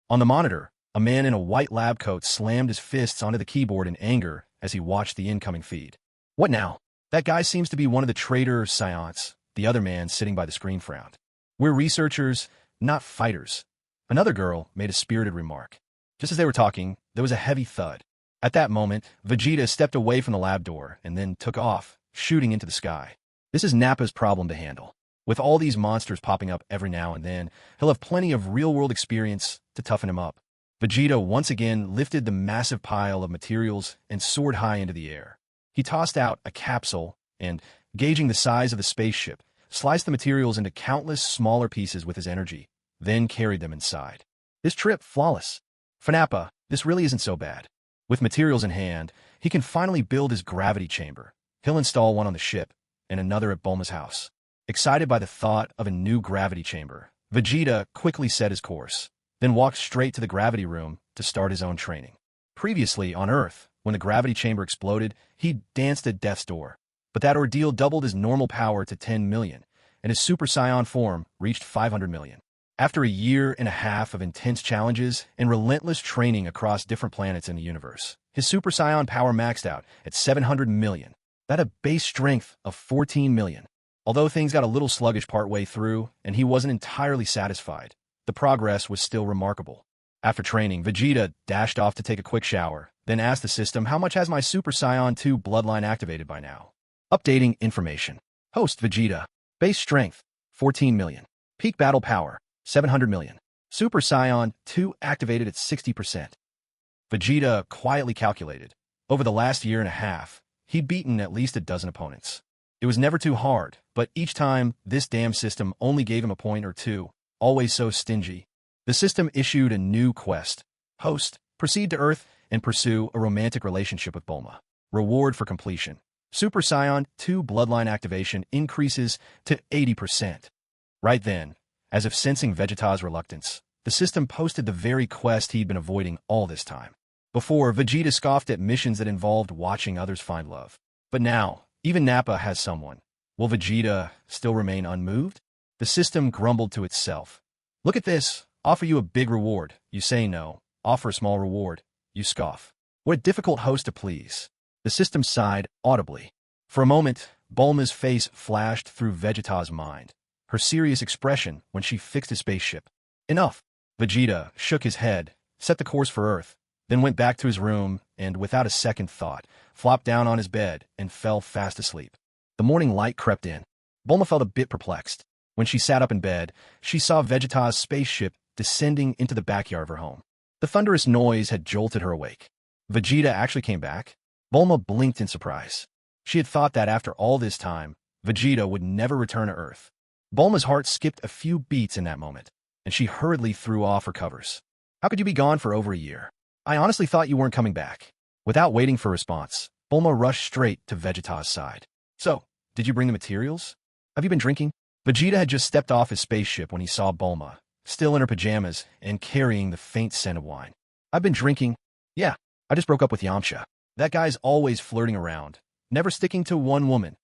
On the monitor, a man in a white lab coat slammed his fists onto the keyboard in anger as he watched the incoming feed. What now? That guy seems to be one of the traitor Saiyans, the other man sitting by the screen frowned. We're researchers, not fighters. Another girl made a spirited remark. Just as they were talking, there was a heavy thud. At that moment, Vegeta stepped away from the lab door and then took off, shooting into the sky. This is Nappa's problem to handle. With all these monsters popping up every now and then, he'll have plenty of real-world experience to toughen him up. Vegeta once again lifted the massive pile of materials and soared high into the air. He tossed out a capsule and, gauging the size of the spaceship, sliced the materials into countless smaller pieces with his energy, then carried them inside. This trip, flawless. For Nappa, this really isn't so bad. With materials in hand, he can finally build his gravity chamber. He'll install one on the ship, and another at Bulma's house. Excited by the thought of a new gravity chamber, Vegeta quickly set his course, then walked straight to the gravity room to start his own training. Previously, on Earth, when the gravity chamber exploded, he danced at death's door. But that ordeal doubled his normal power to 10 million, and his Super Saiyan form reached 500 million. After a year and a half of intense challenges and relentless training across different planets in the universe, his Super Saiyan power maxed out at 700 million. That a base strength of 14 million. Although things got a little sluggish partway through, and he wasn't entirely satisfied, the progress was still remarkable. After training, Vegeta dashed off to take a quick shower, then asked the system, how much has my Super Saiyan 2 bloodline activated by now? Updating information. Host Vegeta. Base strength, 14 million. Peak battle power, 700 million. Super Saiyan 2 activated at 60%. Vegeta quietly calculated. Over the last year and a half, he'd beaten at least a dozen opponents. It was never too hard, but each time, this damn system only gave him a point or two, always so stingy. The system issued a new quest. Host, proceed to Earth and pursue a romantic relationship with Bulma. Reward for completion. Super Saiyan 2 bloodline activation increases to 80%. Right then, as if sensing Vegeta's reluctance, the system posted the very quest he'd been avoiding all this time. Before, Vegeta scoffed at missions that involved watching others find love. But now, even Nappa has someone. Will Vegeta still remain unmoved? The system grumbled to itself. Look at this. Offer you a big reward. You say no. Offer a small reward. You scoff. What a difficult host to please. The system sighed audibly. For a moment, Bulma's face flashed through Vegeta's mind. Her serious expression when she fixed his spaceship. Enough. Vegeta shook his head, set the course for Earth, then went back to his room and, without a second thought, flopped down on his bed and fell fast asleep. The morning light crept in. Bulma felt a bit perplexed. When she sat up in bed, she saw Vegeta's spaceship descending into the backyard of her home. The thunderous noise had jolted her awake. Vegeta actually came back. Bulma blinked in surprise. She had thought that after all this time, Vegeta would never return to Earth. Bulma's heart skipped a few beats in that moment, and she hurriedly threw off her covers. How could you be gone for over a year? I honestly thought you weren't coming back. Without waiting for a response, Bulma rushed straight to Vegeta's side. So, did you bring the materials? Have you been drinking? Vegeta had just stepped off his spaceship when he saw Bulma, still in her pajamas and carrying the faint scent of wine. I've been drinking. Yeah, I just broke up with Yamcha. That guy's always flirting around, never sticking to one woman.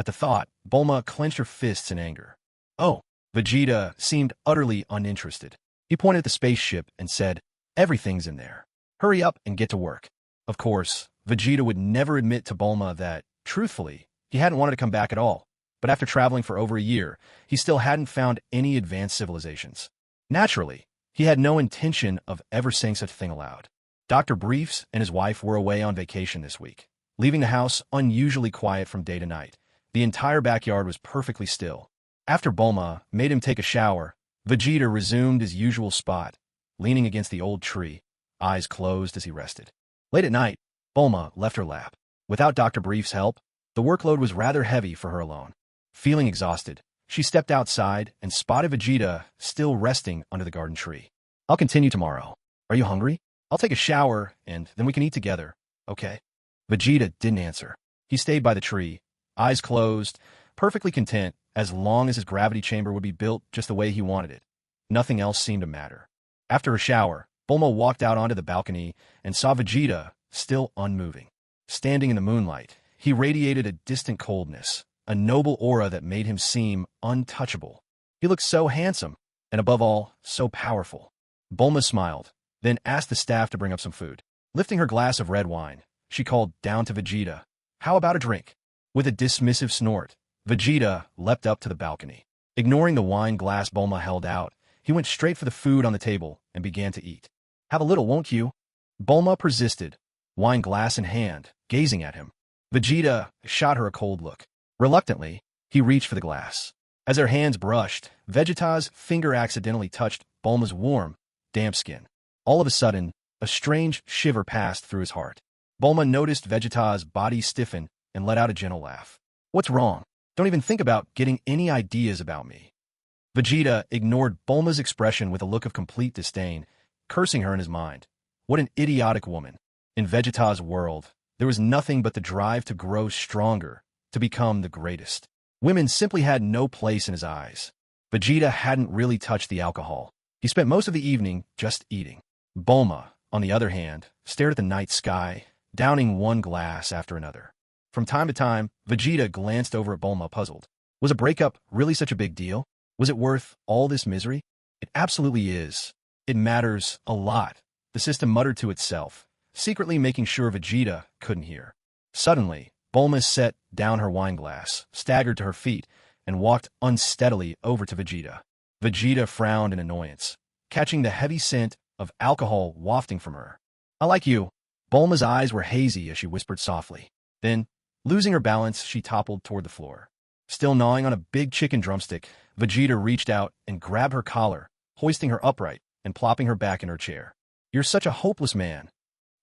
At the thought, Bulma clenched her fists in anger. Oh, Vegeta seemed utterly uninterested. He pointed at the spaceship and said, everything's in there. Hurry up and get to work. Of course, Vegeta would never admit to Bulma that, truthfully, he hadn't wanted to come back at all. But after traveling for over a year, he still hadn't found any advanced civilizations. Naturally, he had no intention of ever saying such a thing aloud. Dr. Briefs and his wife were away on vacation this week, leaving the house unusually quiet from day to night. The entire backyard was perfectly still. After Bulma made him take a shower, Vegeta resumed his usual spot, leaning against the old tree, eyes closed as he rested. Late at night, Bulma left her lap. Without Dr. Brief's help, the workload was rather heavy for her alone. Feeling exhausted, she stepped outside and spotted Vegeta still resting under the garden tree. I'll continue tomorrow. Are you hungry? I'll take a shower, and then we can eat together, okay? Vegeta didn't answer. He stayed by the tree, eyes closed, perfectly content as long as his gravity chamber would be built just the way he wanted it. Nothing else seemed to matter. After a shower, Bulma walked out onto the balcony and saw Vegeta still unmoving. Standing in the moonlight, he radiated a distant coldness, a noble aura that made him seem untouchable. He looked so handsome, and above all, so powerful. Bulma smiled, then asked the staff to bring up some food. Lifting her glass of red wine, she called down to Vegeta, "How about a drink?" With a dismissive snort, Vegeta leapt up to the balcony. Ignoring the wine glass Bulma held out, he went straight for the food on the table and began to eat. "Have a little, won't you?" Bulma persisted, wine glass in hand, gazing at him. Vegeta shot her a cold look. Reluctantly, he reached for the glass. As their hands brushed, Vegeta's finger accidentally touched Bulma's warm, damp skin. All of a sudden, a strange shiver passed through his heart. Bulma noticed Vegeta's body stiffen and let out a gentle laugh. "What's wrong?" Don't even think about getting any ideas about me. Vegeta ignored Bulma's expression with a look of complete disdain, cursing her in his mind. What an idiotic woman. In Vegeta's world, there was nothing but the drive to grow stronger, to become the greatest. Women simply had no place in his eyes. Vegeta hadn't really touched the alcohol. He spent most of the evening just eating. Bulma, on the other hand, stared at the night sky, downing one glass after another. From time to time, Vegeta glanced over at Bulma, puzzled. Was a breakup really such a big deal? Was it worth all this misery? It absolutely is. It matters a lot, the system muttered to itself, secretly making sure Vegeta couldn't hear. Suddenly, Bulma set down her wine glass, staggered to her feet, and walked unsteadily over to Vegeta. Vegeta frowned in annoyance, catching the heavy scent of alcohol wafting from her. I like you. Bulma's eyes were hazy as she whispered softly. Then, losing her balance, she toppled toward the floor. Still gnawing on a big chicken drumstick, Vegeta reached out and grabbed her collar, hoisting her upright and plopping her back in her chair. You're such a hopeless man.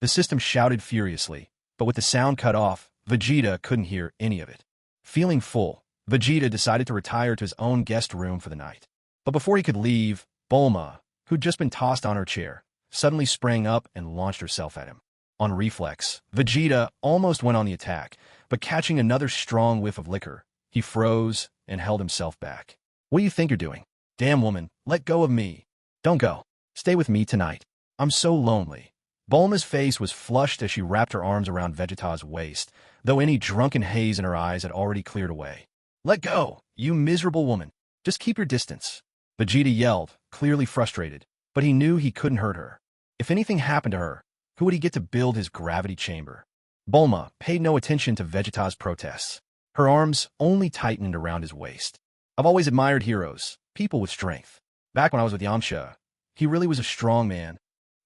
The system shouted furiously, but with the sound cut off, Vegeta couldn't hear any of it. Feeling full, Vegeta decided to retire to his own guest room for the night. But before he could leave, Bulma, who'd just been tossed on her chair, suddenly sprang up and launched herself at him. On reflex, Vegeta almost went on the attack, but catching another strong whiff of liquor, he froze and held himself back. What do you think you're doing? Damn woman, let go of me. Don't go. Stay with me tonight. I'm so lonely. Bulma's face was flushed as she wrapped her arms around Vegeta's waist, though any drunken haze in her eyes had already cleared away. Let go, you miserable woman. Just keep your distance. Vegeta yelled, clearly frustrated, but he knew he couldn't hurt her. If anything happened to her, who would he get to build his gravity chamber? Bulma paid no attention to Vegeta's protests. Her arms only tightened around his waist. I've always admired heroes, people with strength. Back when I was with Yamcha, he really was a strong man.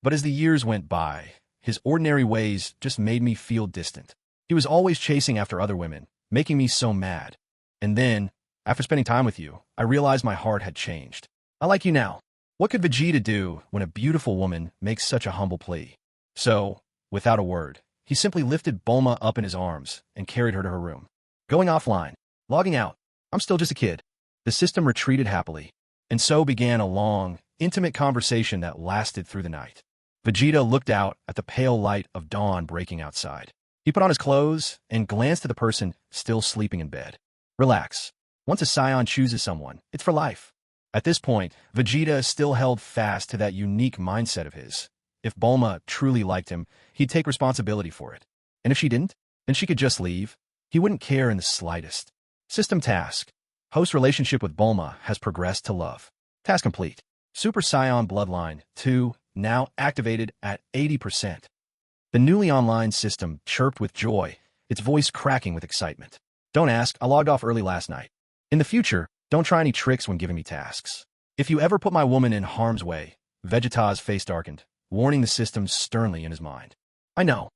But as the years went by, his ordinary ways just made me feel distant. He was always chasing after other women, making me so mad. And then, after spending time with you, I realized my heart had changed. I like you now. What could Vegeta do when a beautiful woman makes such a humble plea? So, without a word, he simply lifted Bulma up in his arms and carried her to her room. Going offline. Logging out. I'm still just a kid. The system retreated happily. And so began a long, intimate conversation that lasted through the night. Vegeta looked out at the pale light of dawn breaking outside. He put on his clothes and glanced at the person still sleeping in bed. Relax. Once a Saiyan chooses someone, it's for life. At this point, Vegeta still held fast to that unique mindset of his. If Bulma truly liked him, he'd take responsibility for it. And if she didn't, then she could just leave. He wouldn't care in the slightest. System task. Host relationship with Bulma has progressed to love. Task complete. Super Saiyan Bloodline 2 now activated at 80%. The newly online system chirped with joy, its voice cracking with excitement. Don't ask, I logged off early last night. In the future, don't try any tricks when giving me tasks. If you ever put my woman in harm's way, Vegeta's face darkened, warning the system sternly in his mind. I know.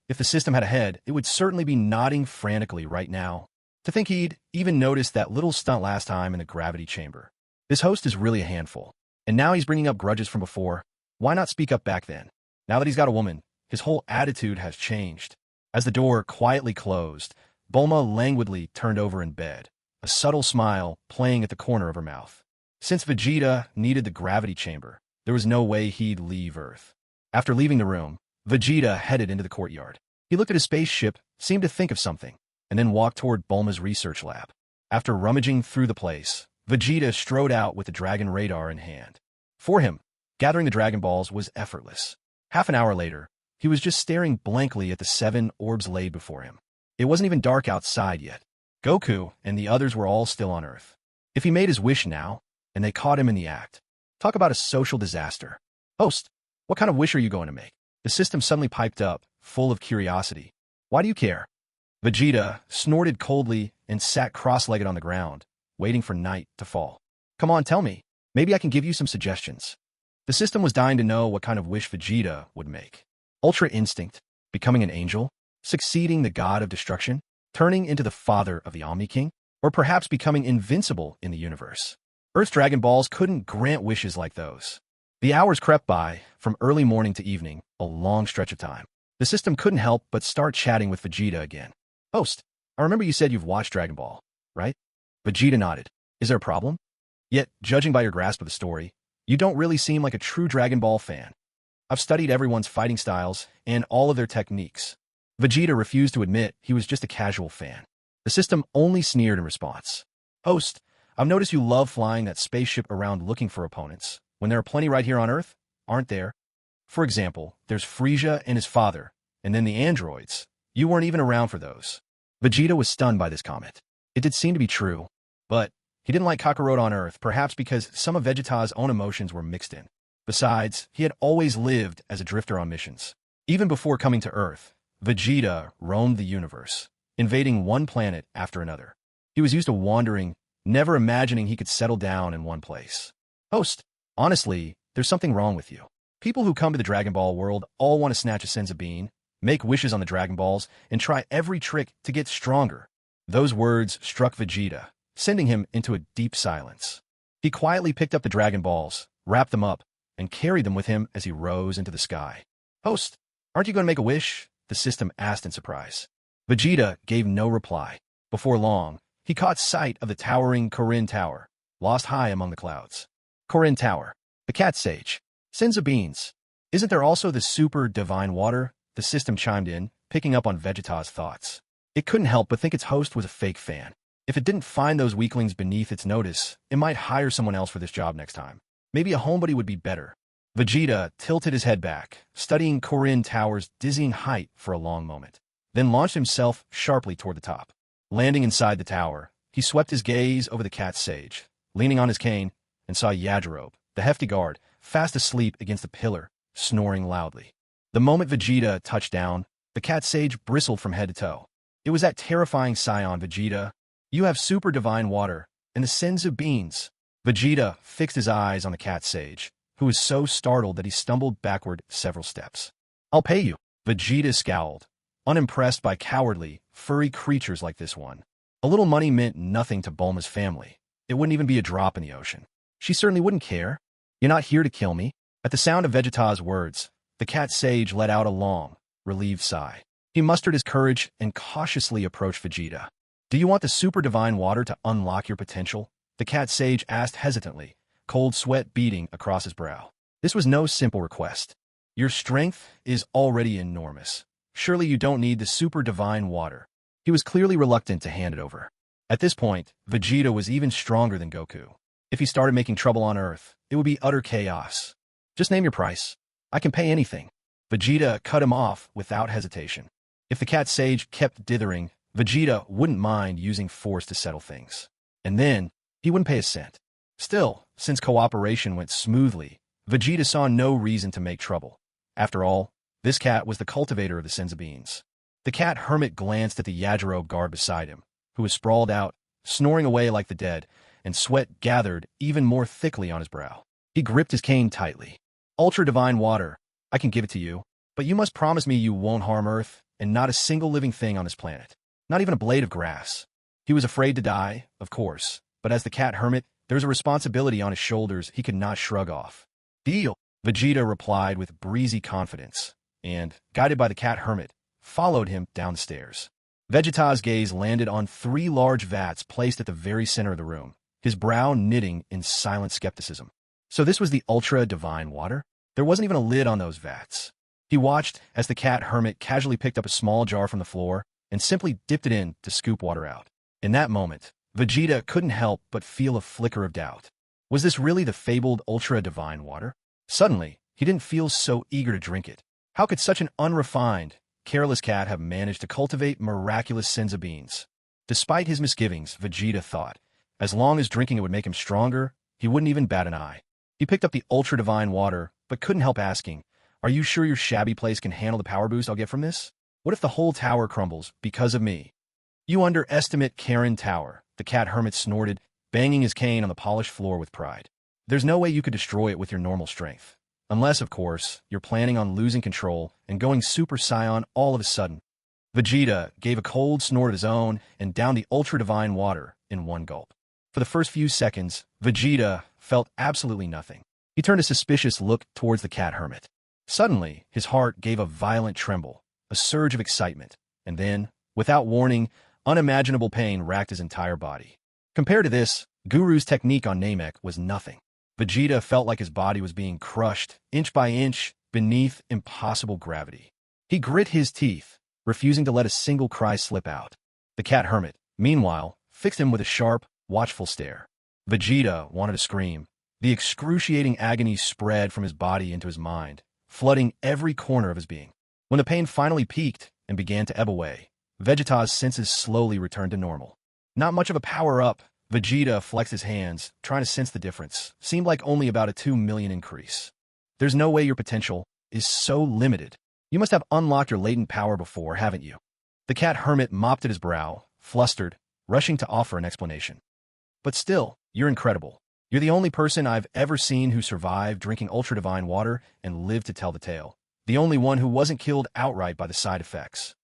If the system had a head, it would certainly be nodding frantically right now. To think he'd even noticed that little stunt last time in the gravity chamber. This host is really a handful. And now he's bringing up grudges from before. Why not speak up back then? Now that he's got a woman, his whole attitude has changed. As the door quietly closed, Bulma languidly turned over in bed, a subtle smile playing at the corner of her mouth. Since Vegeta needed the gravity chamber, there was no way he'd leave Earth. After leaving the room, Vegeta headed into the courtyard. He looked at his spaceship, seemed to think of something, and then walked toward Bulma's research lab. After rummaging through the place, Vegeta strode out with the Dragon Radar in hand. For him, gathering the Dragon Balls was effortless. Half an hour later, he was just staring blankly at the 7 orbs laid before him. It wasn't even dark outside yet. Goku and the others were all still on Earth. If he made his wish now, and they caught him in the act. Talk about a social disaster. Host, what kind of wish are you going to make? The system suddenly piped up, full of curiosity. Why do you care? Vegeta snorted coldly and sat cross-legged on the ground, waiting for night to fall. Come on, tell me. Maybe I can give you some suggestions. The system was dying to know what kind of wish Vegeta would make. Ultra Instinct, becoming an angel, succeeding the god of destruction, turning into the father of the Omni King, or perhaps becoming invincible in the universe. Earth's Dragon Balls couldn't grant wishes like those. The hours crept by, from early morning to evening, a long stretch of time. The system couldn't help but start chatting with Vegeta again. Host, I remember you said you've watched Dragon Ball. right? Vegeta nodded. Is there a problem? Yet, judging by your grasp of the story, you don't really seem like a true Dragon Ball fan. I've studied everyone's fighting styles and all of their techniques. Vegeta refused to admit he was just a casual fan. The system only sneered in response. Host, I've noticed you love flying that spaceship around looking for opponents, when there are plenty right here on Earth, aren't there? For example, there's Frieza and his father, and then the androids. You weren't even around for those. Vegeta was stunned by this comment. It did seem to be true, but he didn't like Kakarot on Earth, perhaps because some of Vegeta's own emotions were mixed in. Besides, he had always lived as a drifter on missions. Even before coming to Earth, Vegeta roamed the universe, invading one planet after another. He was used to wandering, never imagining he could settle down in one place. Host, honestly, there's something wrong with you. People who come to the Dragon Ball world all want to snatch a senzu bean, make wishes on the Dragon Balls, and try every trick to get stronger. Those words struck Vegeta, sending him into a deep silence. He quietly picked up the Dragon Balls, wrapped them up, and carried them with him as he rose into the sky. Host, aren't you going to make a wish? The system asked in surprise. Vegeta gave no reply. Before long, he caught sight of the towering Korin Tower, lost high among the clouds. Korin Tower, the cat sage. Senzu beans. Isn't there also the super divine water? The system chimed in, picking up on Vegeta's thoughts. It couldn't help but think its host was a fake fan. If it didn't find those weaklings beneath its notice, it might hire someone else for this job next time. Maybe a homebody would be better. Vegeta tilted his head back, studying Korin Tower's dizzying height for a long moment, then launched himself sharply toward the top. Landing inside the tower, he swept his gaze over the cat sage, leaning on his cane, and saw Yajirobe, the hefty guard, fast asleep against a pillar, snoring loudly. The moment Vegeta touched down, the cat sage bristled from head to toe. It was that terrifying Saiyan, Vegeta. You have super divine water, and the senzu beans. Vegeta fixed his eyes on the cat sage, who was so startled that he stumbled backward several steps. I'll pay you. Vegeta scowled, unimpressed by cowardly, furry creatures like this one. A little money meant nothing to Bulma's family. It wouldn't even be a drop in the ocean. She certainly wouldn't care. You're not here to kill me. At the sound of Vegeta's words, the cat sage let out a long, relieved sigh. He mustered his courage and cautiously approached Vegeta. Do you want the super divine water to unlock your potential? The cat sage asked hesitantly, cold sweat beading across his brow. This was no simple request. Your strength is already enormous. Surely you don't need the super divine water. He was clearly reluctant to hand it over. At this point, Vegeta was even stronger than Goku. If he started making trouble on Earth, it would be utter chaos. Just name your price. I can pay anything. Vegeta cut him off without hesitation. If the cat sage kept dithering, Vegeta wouldn't mind using force to settle things. And then, he wouldn't pay a cent. Still, since cooperation went smoothly, Vegeta saw no reason to make trouble. After all, this cat was the cultivator of the senzu beans. The cat hermit glanced at the Yajirobe guard beside him, who was sprawled out, snoring away like the dead, and sweat gathered even more thickly on his brow. He gripped his cane tightly. Ultra-divine water, I can give it to you, but you must promise me you won't harm Earth, and not a single living thing on this planet. Not even a blade of grass. He was afraid to die, of course, but as the cat hermit, there was a responsibility on his shoulders he could not shrug off. Deal, Vegeta replied with breezy confidence, and, guided by the cat hermit, followed him down the stairs. Vegeta's gaze landed on 3 large vats placed at the very center of the room, his brow knitting in silent skepticism. So this was the ultra-divine water? There wasn't even a lid on those vats. He watched as the cat hermit casually picked up a small jar from the floor and simply dipped it in to scoop water out. In that moment, Vegeta couldn't help but feel a flicker of doubt. Was this really the fabled ultra-divine water? Suddenly, he didn't feel so eager to drink it. How could such an unrefined, careless cat have managed to cultivate miraculous senzu beans? Despite his misgivings, Vegeta thought, as long as drinking it would make him stronger, he wouldn't even bat an eye. He picked up the ultra-divine water, but couldn't help asking, are you sure your shabby place can handle the power boost I'll get from this? What if the whole tower crumbles because of me? You underestimate Korin Tower, the cat hermit snorted, banging his cane on the polished floor with pride. There's no way you could destroy it with your normal strength. Unless, of course, you're planning on losing control and going Super Saiyan all of a sudden. Vegeta gave a cold snort of his own and downed the ultra-divine water in one gulp. For the first few seconds, Vegeta felt absolutely nothing. He turned a suspicious look towards the cat hermit. Suddenly, his heart gave a violent tremble, a surge of excitement, and then, without warning, Unimaginable pain racked his entire body. Compared to this, Guru's technique on Namek was nothing. Vegeta felt like his body was being crushed, inch by inch, beneath impossible gravity. He grit his teeth, refusing to let a single cry slip out. The cat hermit, meanwhile, fixed him with a sharp, watchful stare. Vegeta wanted to scream. The excruciating agony spread from his body into his mind, flooding every corner of his being. When the pain finally peaked and began to ebb away, Vegeta's senses slowly returned to normal. Not much of a power-up, Vegeta flexed his hands, trying to sense the difference. Seemed like only about a 2 million increase. There's no way your potential is so limited. You must have unlocked your latent power before, haven't you? The cat hermit mopped at his brow, flustered, rushing to offer an explanation. But still, you're incredible. You're the only person I've ever seen who survived drinking ultra-divine water and lived to tell the tale. The only one who wasn't killed outright by the side effects.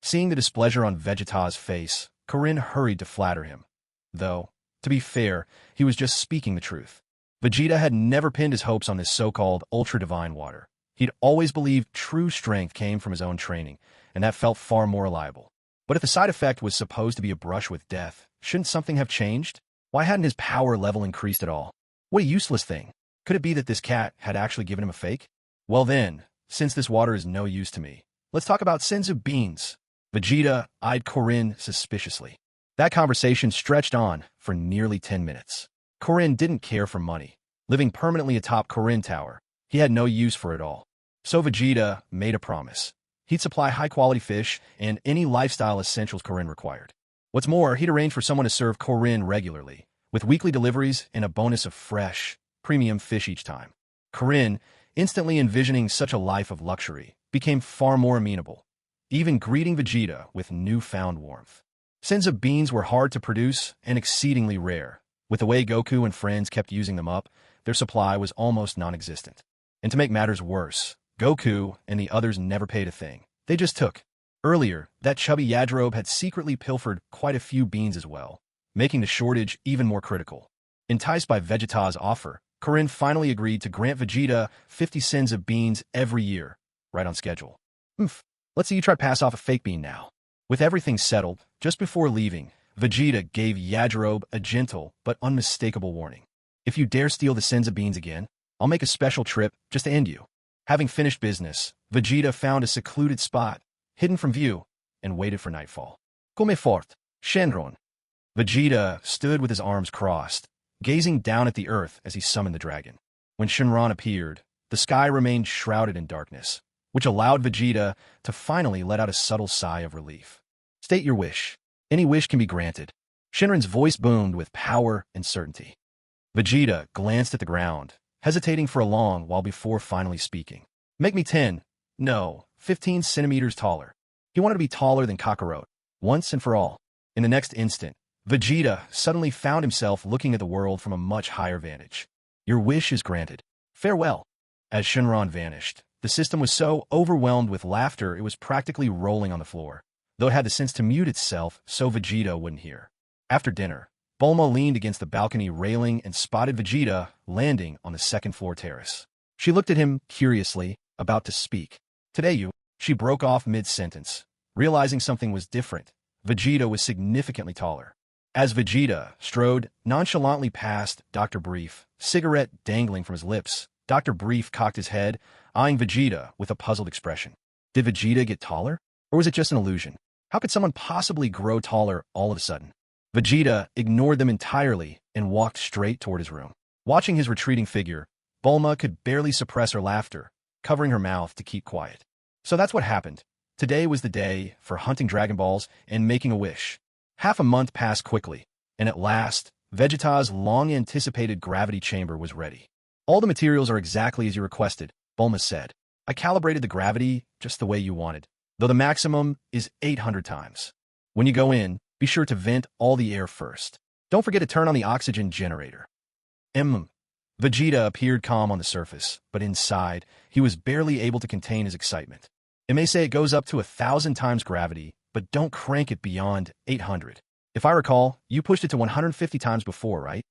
Seeing the displeasure on Vegeta's face, Corinne hurried to flatter him. Though, to be fair, he was just speaking the truth. Vegeta had never pinned his hopes on this so-called ultra-divine water. He'd always believed true strength came from his own training, and that felt far more reliable. But if the side effect was supposed to be a brush with death, shouldn't something have changed? Why hadn't his power level increased at all? What a useless thing. Could it be that this cat had actually given him a fake? Well then, since this water is no use to me, let's talk about senzu beans. Vegeta eyed Corinne suspiciously. That conversation stretched on for nearly 10 minutes. Corinne didn't care for money. Living permanently atop Corinne Tower, he had no use for it all. So Vegeta made a promise. He'd supply high-quality fish and any lifestyle essentials Corinne required. What's more, he'd arrange for someone to serve Corinne regularly, with weekly deliveries and a bonus of fresh, premium fish each time. Corinne, instantly envisioning such a life of luxury, became far more amenable, even greeting Vegeta with newfound warmth. Senzu beans were hard to produce and exceedingly rare. With the way Goku and friends kept using them up, their supply was almost non-existent. And to make matters worse, Goku and the others never paid a thing. They just took. Earlier, that chubby Yajirobe had secretly pilfered quite a few beans as well, making the shortage even more critical. Enticed by Vegeta's offer, Corinne finally agreed to grant Vegeta 50 senzu beans every year, right on schedule. Let's see you try to pass off a fake bean now. With everything settled, just before leaving, Vegeta gave Yajirobe a gentle but unmistakable warning. If you dare steal the senzu beans again, I'll make a special trip just to end you. Having finished business, Vegeta found a secluded spot, hidden from view, and waited for nightfall. Come fort, Shenron. Vegeta stood with his arms crossed, gazing down at the earth as he summoned the dragon. When Shenron appeared, the sky remained shrouded in darkness, which allowed Vegeta to finally let out a subtle sigh of relief. State your wish. Any wish can be granted. Shenron's voice boomed with power and certainty. Vegeta glanced at the ground, hesitating for a long while before finally speaking. Make me 10, no, 15 centimeters taller. He wanted to be taller than Kakarot, once and for all. In the next instant, Vegeta suddenly found himself looking at the world from a much higher vantage. Your wish is granted. Farewell. As Shenron vanished, the system was so overwhelmed with laughter it was practically rolling on the floor, though it had the sense to mute itself so Vegeta wouldn't hear. After dinner, Bulma leaned against the balcony railing and spotted Vegeta landing on the second-floor terrace. She looked at him curiously, about to speak. Today you, she broke off mid-sentence, realizing something was different. Vegeta was significantly taller. As Vegeta strode nonchalantly past Dr. Brief, cigarette dangling from his lips, Dr. Brief cocked his head, eyeing Vegeta with a puzzled expression. Did Vegeta get taller? Or was it just an illusion? How could someone possibly grow taller all of a sudden? Vegeta ignored them entirely and walked straight toward his room. Watching his retreating figure, Bulma could barely suppress her laughter, covering her mouth to keep quiet. So that's what happened. Today was the day for hunting Dragon Balls and making a wish. Half a month passed quickly, and at last, Vegeta's long-anticipated gravity chamber was ready. All the materials are exactly as you requested, Bulma said. I calibrated the gravity just the way you wanted, though the maximum is 800 times. When you go in, be sure to vent all the air first. Don't forget to turn on the oxygen generator. Vegeta appeared calm on the surface, but inside, he was barely able to contain his excitement. It may say it goes up to 1,000 times gravity, but don't crank it beyond 800. If I recall, you pushed it to 150 times before, right?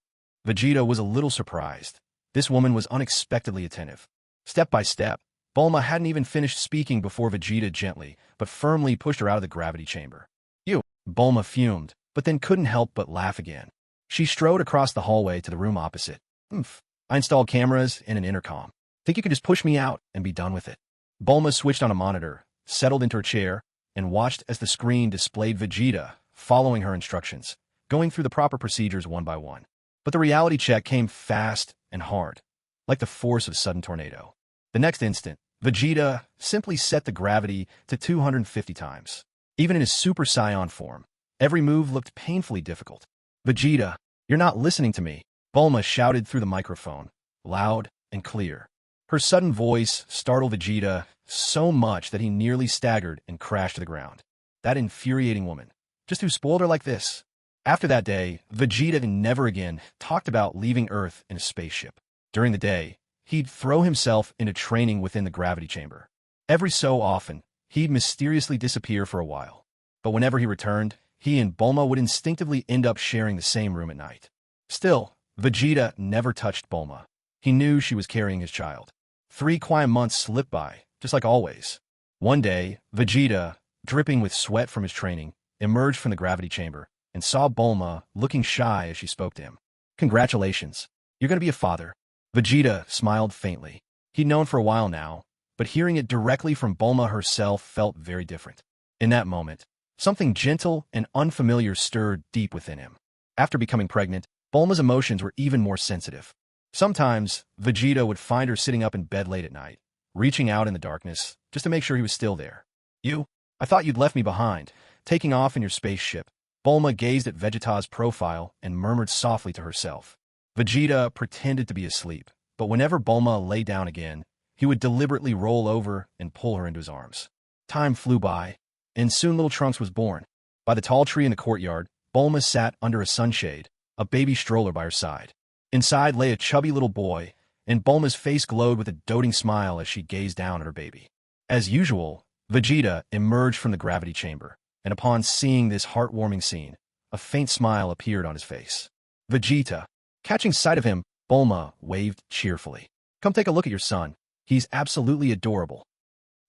Vegeta was a little surprised. This woman was unexpectedly attentive. Step by step, Bulma hadn't even finished speaking before Vegeta gently, but firmly pushed her out of the gravity chamber. You, Bulma fumed, but then couldn't help but laugh again. She strode across the hallway to the room opposite. "Oomph. I installed cameras and an intercom. Think you could just push me out and be done with it?" Bulma switched on a monitor, settled into her chair, and watched as the screen displayed Vegeta, following her instructions, going through the proper procedures one by one. But the reality check came fast and hard, like the force of a sudden tornado. The next instant, Vegeta simply set the gravity to 250 times. Even in his Super Saiyan form, every move looked painfully difficult. "Vegeta, you're not listening to me," Bulma shouted through the microphone, loud and clear. Her sudden voice startled Vegeta so much that he nearly staggered and crashed to the ground. That infuriating woman, just who spoiled her like this? After that day, Vegeta never again talked about leaving Earth in a spaceship. During the day, he'd throw himself into training within the gravity chamber. Every so often, he'd mysteriously disappear for a while. But whenever he returned, he and Bulma would instinctively end up sharing the same room at night. Still, Vegeta never touched Bulma. He knew she was carrying his child. 3 quiet months slipped by, just like always. One day, Vegeta, dripping with sweat from his training, emerged from the gravity chamber and saw Bulma looking shy as she spoke to him. "Congratulations. You're going to be a father." Vegeta smiled faintly. He'd known for a while now, but hearing it directly from Bulma herself felt very different. In that moment, something gentle and unfamiliar stirred deep within him. After becoming pregnant, Bulma's emotions were even more sensitive. Sometimes, Vegeta would find her sitting up in bed late at night, reaching out in the darkness, just to make sure he was still there. I thought you'd left me behind, taking off in your spaceship." Bulma gazed at Vegeta's profile and murmured softly to herself. Vegeta pretended to be asleep, but whenever Bulma lay down again, he would deliberately roll over and pull her into his arms. Time flew by, and soon little Trunks was born. By the tall tree in the courtyard, Bulma sat under a sunshade, a baby stroller by her side. Inside lay a chubby little boy, and Bulma's face glowed with a doting smile as she gazed down at her baby. As usual, Vegeta emerged from the gravity chamber, and upon seeing this heartwarming scene, a faint smile appeared on his face. "Vegeta." Catching sight of him, Bulma waved cheerfully. "Come take a look at your son. He's absolutely adorable."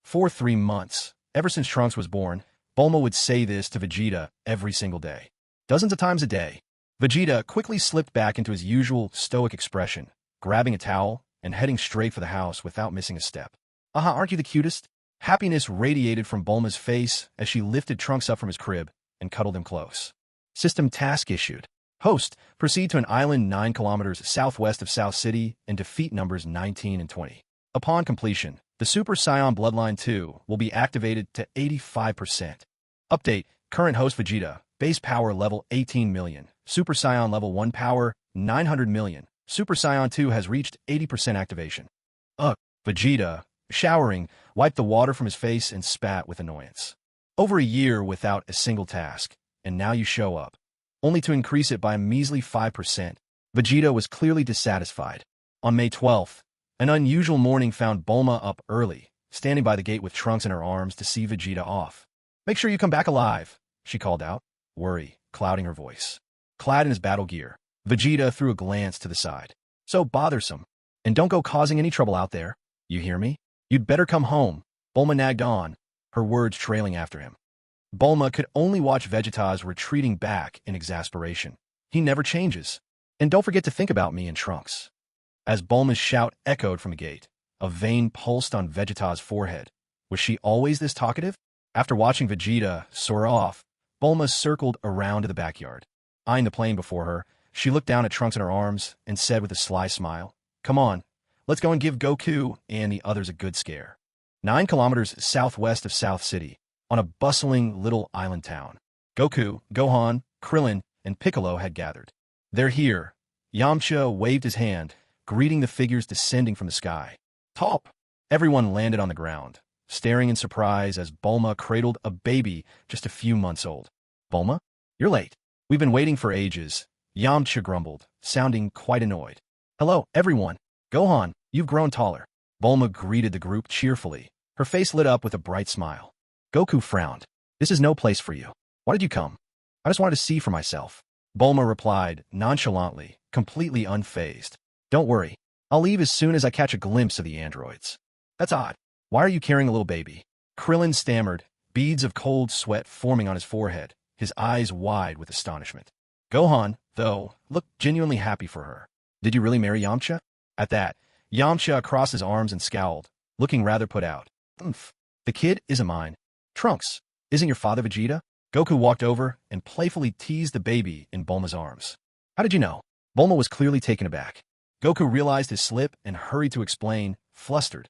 For 3 months, ever since Trunks was born, Bulma would say this to Vegeta every single day. Dozens of times a day. Vegeta quickly slipped back into his usual stoic expression, grabbing a towel and heading straight for the house without missing a step. Aren't you the cutest?" Happiness radiated from Bulma's face as she lifted Trunks up from his crib and cuddled him close. System task issued. Host, proceed to an island 9 kilometers southwest of South City and defeat numbers 19 and 20. Upon completion, the Super Saiyan Bloodline 2 will be activated to 85%. Update, current host Vegeta, base power level 18 million, Super Saiyan level 1 power 900 million, Super Saiyan 2 has reached 80% activation. Vegeta, showering, wiped the water from his face and spat with annoyance. Over a year without a single task, and now you show up, only to increase it by a measly 5%. Vegeta was clearly dissatisfied. On May 12th, an unusual morning found Bulma up early, standing by the gate with Trunks in her arms to see Vegeta off. "Make sure you come back alive," she called out, worry clouding her voice. Clad in his battle gear, Vegeta threw a glance to the side. "So bothersome. And don't go causing any trouble out there. You hear me? You'd better come home." Bulma nagged on, her words trailing after him. Bulma could only watch Vegeta's retreating back in exasperation. "He never changes. And don't forget to think about me and Trunks." As Bulma's shout echoed from the gate, a vein pulsed on Vegeta's forehead. Was she always this talkative? After watching Vegeta soar off, Bulma circled around to the backyard. Eyeing the plane before her, she looked down at Trunks in her arms and said with a sly smile, "Come on, let's go and give Goku and the others a good scare." 9 kilometers southwest of South City, on a bustling little island town, Goku, Gohan, Krillin, and Piccolo had gathered. "They're here." Yamcha waved his hand, greeting the figures descending from the sky. "Top!" Everyone landed on the ground, staring in surprise as Bulma cradled a baby just a few months old. "Bulma? You're late. We've been waiting for ages," Yamcha grumbled, sounding quite annoyed. "Hello, everyone. Gohan, you've grown taller." Bulma greeted the group cheerfully, her face lit up with a bright smile. Goku frowned. "This is no place for you. Why did you come?" "I just wanted to see for myself," Bulma replied nonchalantly, completely unfazed. "Don't worry. I'll leave as soon as I catch a glimpse of the androids." "That's odd. Why are you carrying a little baby?" Krillin stammered, beads of cold sweat forming on his forehead, his eyes wide with astonishment. Gohan, though, looked genuinely happy for her. Did you really marry Yamcha? At that, Yamcha crossed his arms and scowled, looking rather put out. Umph. The kid isn't mine. Trunks, isn't your father Vegeta? Goku walked over and playfully teased the baby in Bulma's arms. How did you know? Bulma was clearly taken aback. Goku realized his slip and hurried to explain, flustered.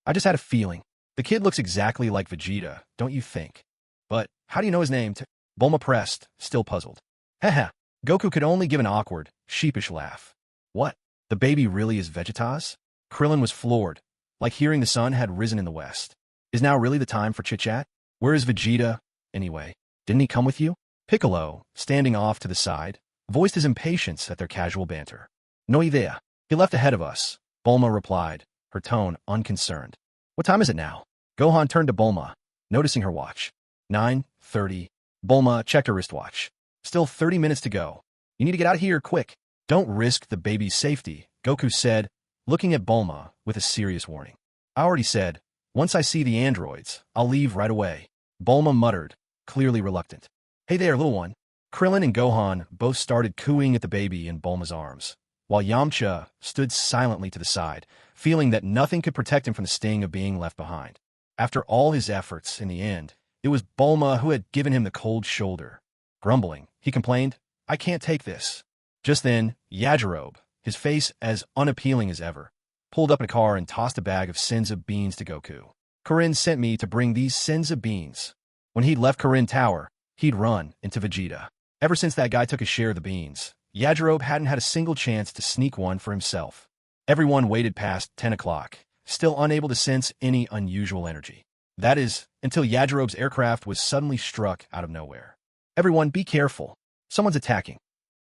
I just had a feeling. The kid looks exactly like Vegeta, don't you think? But how do you know his name? Bulma pressed, still puzzled. Haha. Goku could only give an awkward, sheepish laugh. What? The baby really is Vegeta's? Krillin was floored, like hearing the sun had risen in the west. Is now really the time for chit-chat? Where is Vegeta, anyway? Didn't he come with you? Piccolo, standing off to the side, voiced his impatience at their casual banter. No idea. He left ahead of us, Bulma replied, her tone unconcerned. What time is it now? Gohan turned to Bulma, noticing her watch. 9:30. Bulma checked her wristwatch. Still 30 minutes to go. You need to get out of here quick. Don't risk the baby's safety, Goku said, looking at Bulma with a serious warning. I already said, once I see the androids, I'll leave right away. Bulma muttered, clearly reluctant. Hey there, little one. Krillin and Gohan both started cooing at the baby in Bulma's arms, while Yamcha stood silently to the side, feeling that nothing could protect him from the sting of being left behind. After all his efforts, in the end, it was Bulma who had given him the cold shoulder. Grumbling, he complained, I can't take this. Just then, Yajirobe, his face as unappealing as ever, pulled up in a car and tossed a bag of Senza beans to Goku. Corinne sent me to bring these Senza beans. When he'd left Corinne Tower, he'd run into Vegeta. Ever since that guy took a share of the beans, Yajirobe hadn't had a single chance to sneak one for himself. Everyone waited past 10 o'clock, still unable to sense any unusual energy. That is, until Yajirobe's aircraft was suddenly struck out of nowhere. Everyone be careful. Someone's attacking.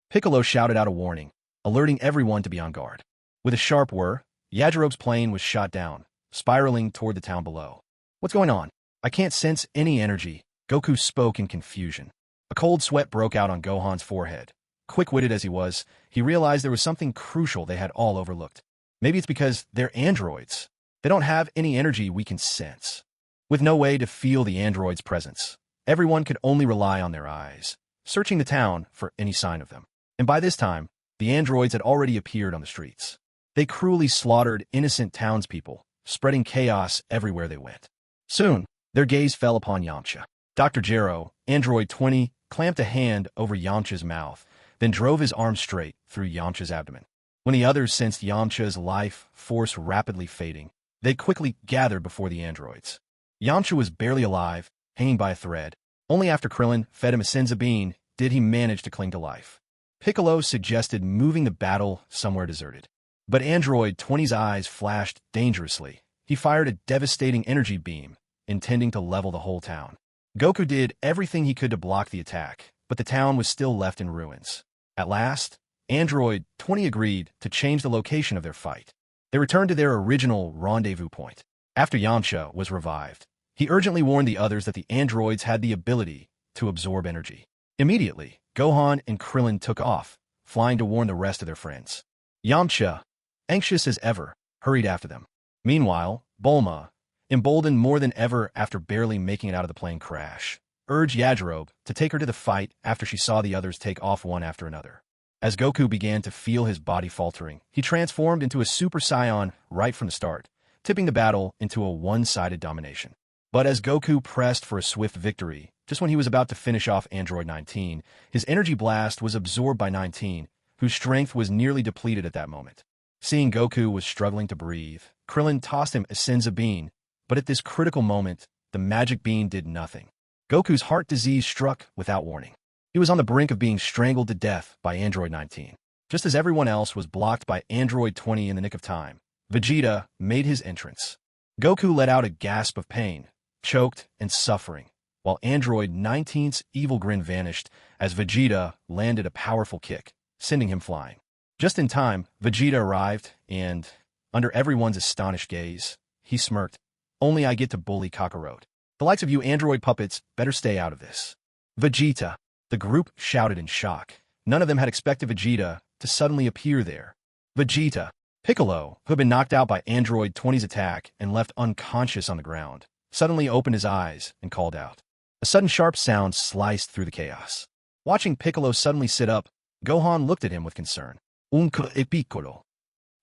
Piccolo shouted out a warning, alerting everyone to be on guard. With a sharp whir, Yajirobe's plane was shot down, spiraling toward the town below. What's going on? I can't sense any energy, Goku spoke in confusion. A cold sweat broke out on Gohan's forehead. Quick-witted as he was, he realized there was something crucial they had all overlooked. Maybe it's because they're androids. They don't have any energy we can sense. With no way to feel the android's presence, everyone could only rely on their eyes, searching the town for any sign of them. And by this time, the androids had already appeared on the streets. They cruelly slaughtered innocent townspeople, spreading chaos everywhere they went. Soon, their gaze fell upon Yamcha. Dr. Gero, Android 20, clamped a hand over Yamcha's mouth, then drove his arm straight through Yamcha's abdomen. When the others sensed Yamcha's life force rapidly fading, they quickly gathered before the androids. Yamcha was barely alive, hanging by a thread. Only after Krillin fed him a Senza bean did he manage to cling to life. Piccolo suggested moving the battle somewhere deserted. But Android 20's eyes flashed dangerously. He fired a devastating energy beam, intending to level the whole town. Goku did everything he could to block the attack, but the town was still left in ruins. At last, Android 20 agreed to change the location of their fight. They returned to their original rendezvous point. After Yamcha was revived, he urgently warned the others that the androids had the ability to absorb energy. Immediately, Gohan and Krillin took off, flying to warn the rest of their friends. Yamcha, anxious as ever, hurried after them. Meanwhile, Bulma, emboldened more than ever after barely making it out of the plane crash, urged Yajirobe to take her to the fight after she saw the others take off one after another. As Goku began to feel his body faltering, he transformed into a Super Saiyan right from the start, tipping the battle into a one-sided domination. But as Goku pressed for a swift victory, just when he was about to finish off Android 19, his energy blast was absorbed by 19, whose strength was nearly depleted at that moment. Seeing Goku was struggling to breathe, Krillin tossed him a Senza bean, but at this critical moment, the magic bean did nothing. Goku's heart disease struck without warning. He was on the brink of being strangled to death by Android 19. Just as everyone else was blocked by Android 20 in the nick of time, Vegeta made his entrance. Goku let out a gasp of pain, choked and suffering, while Android 19's evil grin vanished as Vegeta landed a powerful kick, sending him flying. Just in time, Vegeta arrived, and, under everyone's astonished gaze, he smirked. Only I get to bully Kakarot. The likes of you android puppets better stay out of this. Vegeta. The group shouted in shock. None of them had expected Vegeta to suddenly appear there. Vegeta. Piccolo, who had been knocked out by Android 20's attack and left unconscious on the ground, suddenly opened his eyes and called out. A sudden sharp sound sliced through the chaos. Watching Piccolo suddenly sit up, Gohan looked at him with concern. Uncle e Piccolo.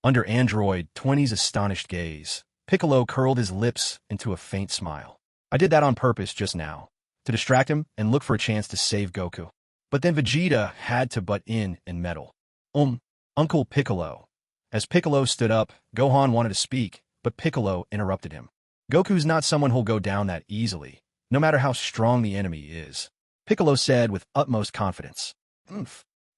Under Android 20's astonished gaze, Piccolo curled his lips into a faint smile. I did that on purpose just now, to distract him and look for a chance to save Goku. But then Vegeta had to butt in and meddle. Uncle Piccolo. As Piccolo stood up, Gohan wanted to speak, but Piccolo interrupted him. Goku's not someone who'll go down that easily, no matter how strong the enemy is, Piccolo said with utmost confidence.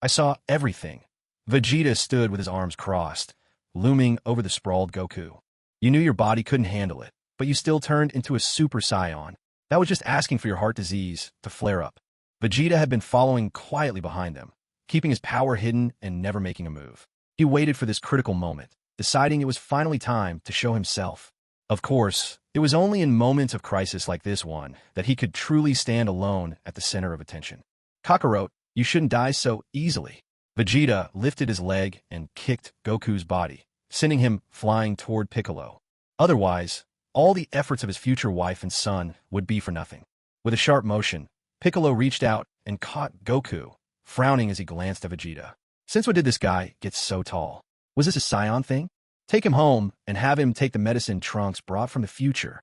I saw everything. Vegeta stood with his arms crossed, looming over the sprawled Goku. You knew your body couldn't handle it, but you still turned into a Super Saiyan. That was just asking for your heart disease to flare up. Vegeta had been following quietly behind them, keeping his power hidden and never making a move. He waited for this critical moment, deciding it was finally time to show himself. Of course, it was only in moments of crisis like this one that he could truly stand alone at the center of attention. Kakarot, you shouldn't die so easily. Vegeta lifted his leg and kicked Goku's body, sending him flying toward Piccolo. Otherwise, all the efforts of his future wife and son would be for nothing. With a sharp motion, Piccolo reached out and caught Goku, frowning as he glanced at Vegeta. Since when did this guy get so tall? Was this a Saiyan thing? Take him home and have him take the medicine Trunks brought from the future.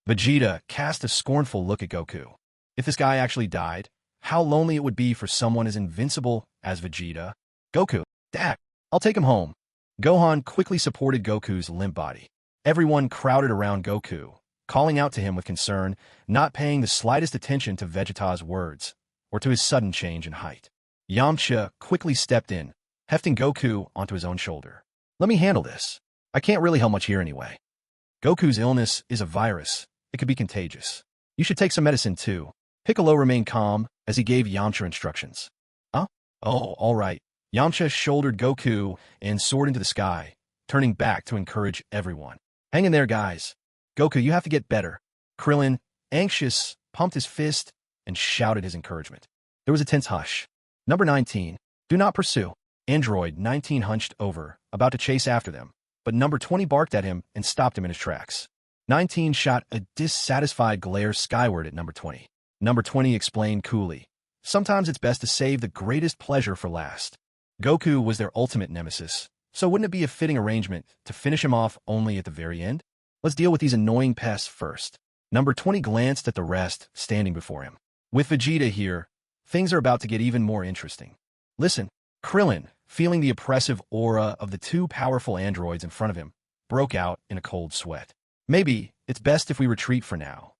Vegeta cast a scornful look at Goku. If this guy actually died, how lonely it would be for someone as invincible as Vegeta. Goku, Dad, I'll take him home. Gohan quickly supported Goku's limp body. Everyone crowded around Goku, calling out to him with concern, not paying the slightest attention to Vegeta's words or to his sudden change in height. Yamcha quickly stepped in, hefting Goku onto his own shoulder. Let me handle this. I can't really help much here anyway. Goku's illness is a virus. It could be contagious. You should take some medicine too. Piccolo remained calm as he gave Yamcha instructions. Huh? Oh, all right. Yamcha shouldered Goku and soared into the sky, turning back to encourage everyone. Hang in there, guys. Goku, you have to get better. Krillin, anxious, pumped his fist and shouted his encouragement. There was a tense hush. Number 19. Do not pursue. Android 19 hunched over, about to chase after them, but number 20 barked at him and stopped him in his tracks. 19 shot a dissatisfied glare skyward at number 20. Number 20 explained coolly, sometimes it's best to save the greatest pleasure for last. Goku was their ultimate nemesis, so wouldn't it be a fitting arrangement to finish him off only at the very end? Let's deal with these annoying pests first. Number 20 glanced at the rest standing before him. With Vegeta here, things are about to get even more interesting. Listen, Krillin, feeling the oppressive aura of the two powerful androids in front of him, broke out in a cold sweat. Maybe it's best if we retreat for now.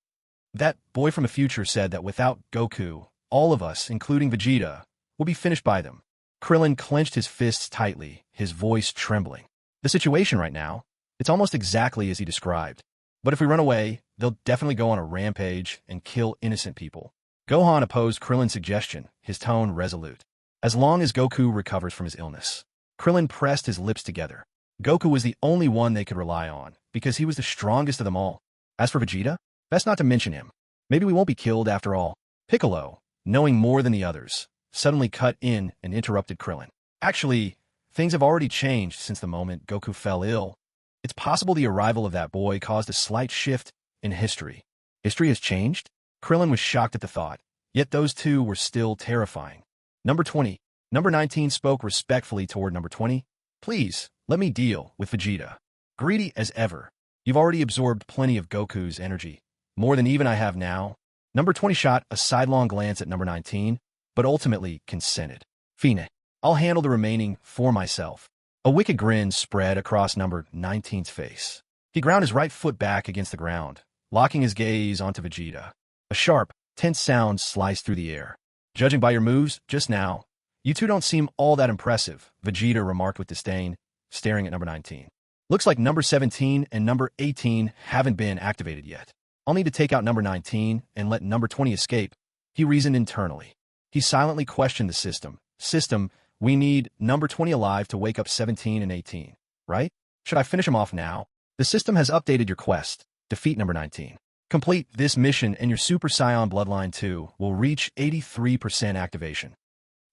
That boy from the future said that without Goku, all of us, including Vegeta, will be finished by them. Krillin clenched his fists tightly, his voice trembling. The situation right now, it's almost exactly as he described. But if we run away, they'll definitely go on a rampage and kill innocent people. Gohan opposed Krillin's suggestion, his tone resolute. As long as Goku recovers from his illness. Krillin pressed his lips together. Goku was the only one they could rely on, because he was the strongest of them all. As for Vegeta, best not to mention him. Maybe we won't be killed after all. Piccolo, knowing more than the others, suddenly cut in and interrupted Krillin. Actually, things have already changed since the moment Goku fell ill. It's possible the arrival of that boy caused a slight shift in history. History has changed? Krillin was shocked at the thought, yet those two were still terrifying. Number 20. Number 19 spoke respectfully toward number 20. Please, let me deal with Vegeta. Greedy as ever. You've already absorbed plenty of Goku's energy, more than even I have now. Number 20 shot a sidelong glance at number 19, but ultimately consented. Fine, I'll handle the remaining for myself. A wicked grin spread across number 19's face. He ground his right foot back against the ground, locking his gaze onto Vegeta. A sharp, tense sound sliced through the air. Judging by your moves just now, you two don't seem all that impressive, Vegeta remarked with disdain, staring at number 19. Looks like number 17 and number 18 haven't been activated yet. I'll need to take out number 19 and let number 20 escape, he reasoned internally. He silently questioned the system. System, we need number 20 alive to wake up 17 and 18, right? Should I finish him off now? The system has updated your quest. Defeat number 19. Complete this mission and your Super Saiyan Bloodline 2 will reach 83% activation.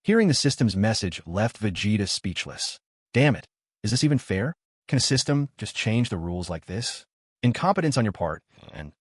Hearing the system's message left Vegeta speechless. Damn it. Is this even fair? Can a system just change the rules like this? Incompetence on your part, and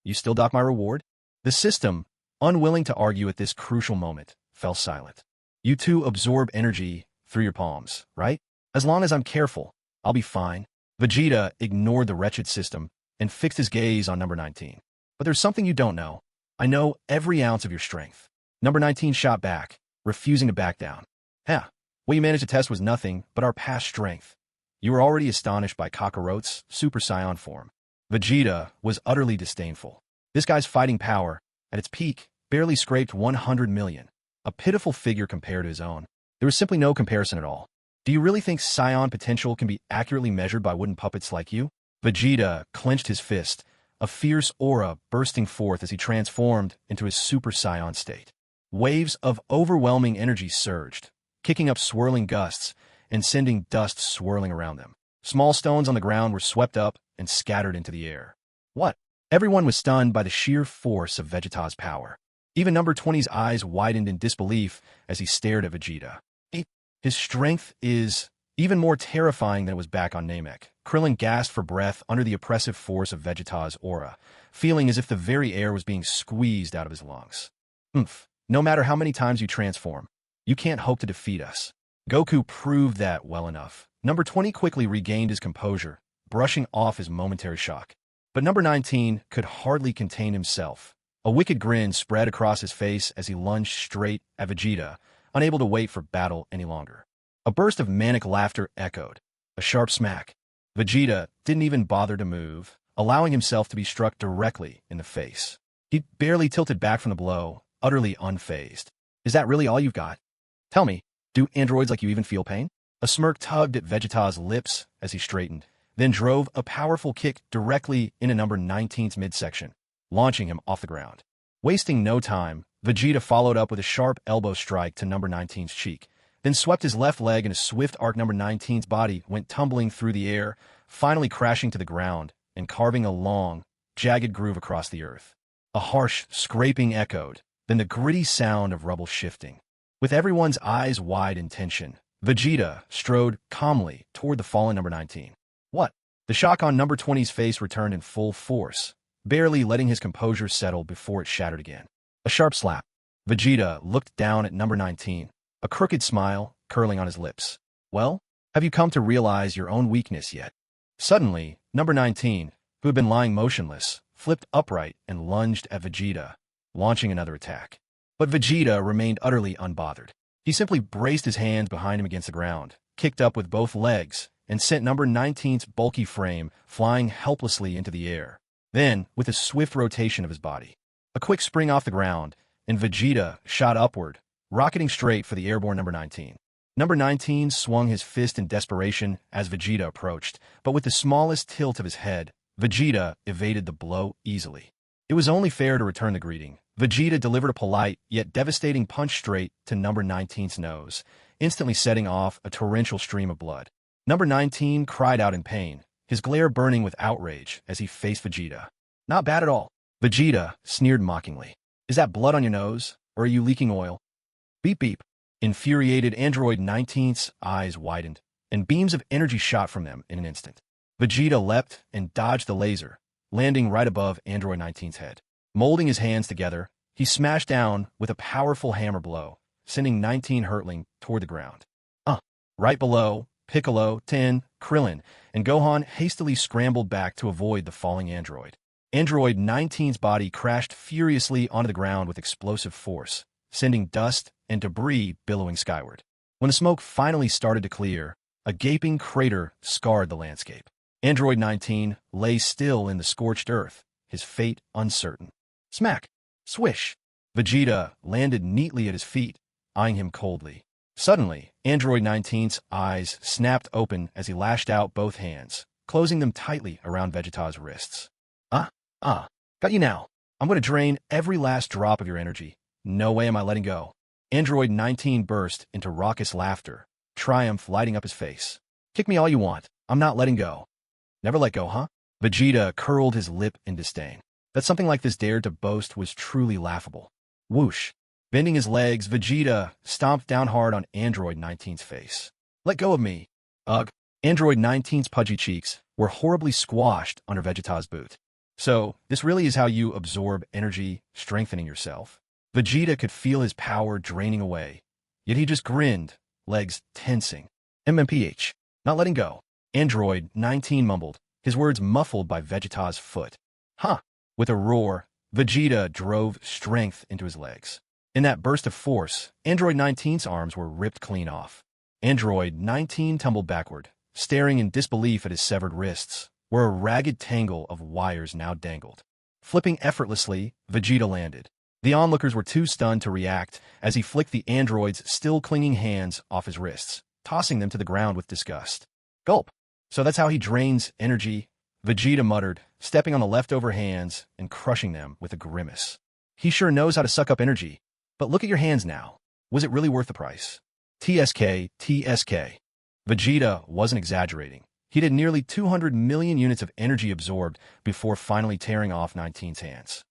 you still dock my reward? The system, unwilling to argue at this crucial moment, fell silent. You two absorb energy through your palms, right? As long as I'm careful, I'll be fine. Vegeta ignored the wretched system and fixed his gaze on number 19. But there's something you don't know. I know every ounce of your strength. Number 19 shot back, refusing to back down. Yeah, what you managed to test was nothing but our past strength. You were already astonished by Kakarot's Super Saiyan form. Vegeta was utterly disdainful. This guy's fighting power, at its peak, barely scraped 100 million. A pitiful figure compared to his own. There was simply no comparison at all. Do you really think Saiyan potential can be accurately measured by wooden puppets like you? Vegeta clenched his fist, a fierce aura bursting forth as he transformed into his Super Saiyan state. Waves of overwhelming energy surged, kicking up swirling gusts and sending dust swirling around them. Small stones on the ground were swept up and scattered into the air. What? Everyone was stunned by the sheer force of Vegeta's power. Even number 20's eyes widened in disbelief as he stared at Vegeta. His strength is even more terrifying than it was back on Namek. Krillin gasped for breath under the oppressive force of Vegeta's aura, feeling as if the very air was being squeezed out of his lungs. No matter how many times you transform, you can't hope to defeat us. Goku proved that well enough. Number 20 quickly regained his composure, brushing off his momentary shock. But number 19 could hardly contain himself. A wicked grin spread across his face as he lunged straight at Vegeta, unable to wait for battle any longer. A burst of manic laughter echoed. A sharp smack. Vegeta didn't even bother to move, allowing himself to be struck directly in the face. He barely tilted back from the blow, utterly unfazed. Is that really all you've got? Tell me, do androids like you even feel pain? A smirk tugged at Vegeta's lips as he straightened, then drove a powerful kick directly into number 19's midsection, launching him off the ground. Wasting no time, Vegeta followed up with a sharp elbow strike to number 19's cheek, then swept his left leg in a swift arc. Number 19's body went tumbling through the air, finally crashing to the ground and carving a long, jagged groove across the earth. A harsh scraping echoed, then the gritty sound of rubble shifting. With everyone's eyes wide in tension, Vegeta strode calmly toward the fallen number 19. What? The shock on number 20's face returned in full force, barely letting his composure settle before it shattered again. A sharp slap. Vegeta looked down at number 19, a crooked smile curling on his lips. Well, have you come to realize your own weakness yet? Suddenly, number 19, who had been lying motionless, flipped upright and lunged at Vegeta, launching another attack. But Vegeta remained utterly unbothered. He simply braced his hands behind him against the ground, kicked up with both legs, and sent number 19's bulky frame flying helplessly into the air. Then, with a swift rotation of his body, a quick spring off the ground, and Vegeta shot upward, rocketing straight for the airborne number 19. Number 19 swung his fist in desperation as Vegeta approached, but with the smallest tilt of his head, Vegeta evaded the blow easily. It was only fair to return the greeting. Vegeta delivered a polite yet devastating punch straight to number 19's nose, instantly setting off a torrential stream of blood. Number 19 cried out in pain, his glare burning with outrage as he faced Vegeta. Not bad at all. Vegeta sneered mockingly. Is that blood on your nose, or are you leaking oil? Beep beep. Infuriated Android 19's eyes widened, and beams of energy shot from them in an instant. Vegeta leapt and dodged the laser, landing right above Android 19's head. Molding his hands together, he smashed down with a powerful hammer blow, sending 19 hurtling toward the ground. Right below, Piccolo, 10, Krillin, and Gohan hastily scrambled back to avoid the falling android. Android 19's body crashed furiously onto the ground with explosive force, sending dust and debris billowing skyward. When the smoke finally started to clear, a gaping crater scarred the landscape. Android 19 lay still in the scorched earth, his fate uncertain. Smack! Swish! Vegeta landed neatly at his feet, eyeing him coldly. Suddenly, Android 19's eyes snapped open as he lashed out both hands, closing them tightly around Vegeta's wrists. Got you now. I'm going to drain every last drop of your energy. No way am I letting go. Android 19 burst into raucous laughter, triumph lighting up his face. Kick me all you want. I'm not letting go. Never let go, huh? Vegeta curled his lip in disdain. That something like this dared to boast was truly laughable. Whoosh. Bending his legs, Vegeta stomped down hard on Android 19's face. Let go of me. Ugh. Android 19's pudgy cheeks were horribly squashed under Vegeta's boot. So, this really is how you absorb energy, strengthening yourself. Vegeta could feel his power draining away, yet he just grinned, legs tensing. MMPH. Not letting go. Android 19 mumbled, his words muffled by Vegeta's foot. Huh. With a roar, Vegeta drove strength into his legs. In that burst of force, Android 19's arms were ripped clean off. Android 19 tumbled backward, staring in disbelief at his severed wrists, where a ragged tangle of wires now dangled. Flipping effortlessly, Vegeta landed. The onlookers were too stunned to react as he flicked the android's still clinging hands off his wrists, tossing them to the ground with disgust. Gulp. So that's how he drains energy, Vegeta muttered, stepping on the leftover hands and crushing them with a grimace. He sure knows how to suck up energy, but look at your hands now. Was it really worth the price? TSK, TSK. Vegeta wasn't exaggerating. He had nearly 200 million units of energy absorbed before finally tearing off 19's hands.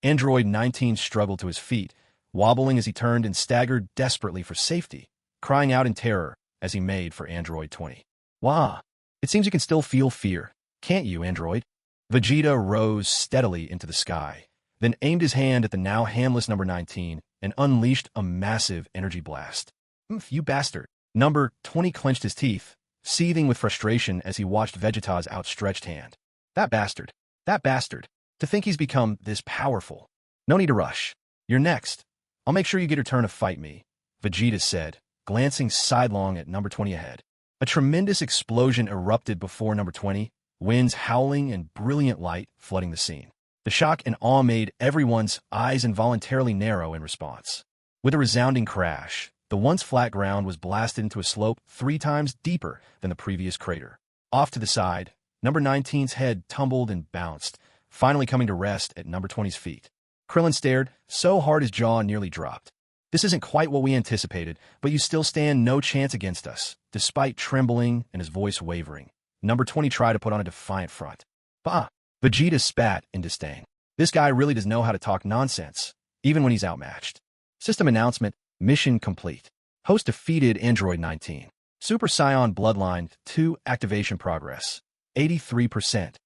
Android 19 struggled to his feet, wobbling as he turned and staggered desperately for safety, crying out in terror as he made for Android 20. Wah! It seems you can still feel fear, can't you, Android? Vegeta rose steadily into the sky, then aimed his hand at the now handless number 19 and unleashed a massive energy blast. You bastard. Number 20 clenched his teeth, seething with frustration as he watched Vegeta's outstretched hand. That bastard. That bastard. To think he's become this powerful. No need to rush. You're next. I'll make sure you get your turn to fight me, Vegeta said, glancing sidelong at number 20 ahead. A tremendous explosion erupted before number 20, winds howling and brilliant light flooding the scene. The shock and awe made everyone's eyes involuntarily narrow in response. With a resounding crash, the once flat ground was blasted into a slope 3 times deeper than the previous crater. Off to the side, number 19's head tumbled and bounced, finally coming to rest at number 20's feet. Krillin stared so hard his jaw nearly dropped. This isn't quite what we anticipated, but you still stand no chance against us, despite trembling and his voice wavering. Number 20 tried to put on a defiant front. Bah! Vegeta spat in disdain. This guy really does know how to talk nonsense, even when he's outmatched. System announcement, mission complete. Host defeated Android 19. Super Saiyan Bloodline 2 activation progress. 83%.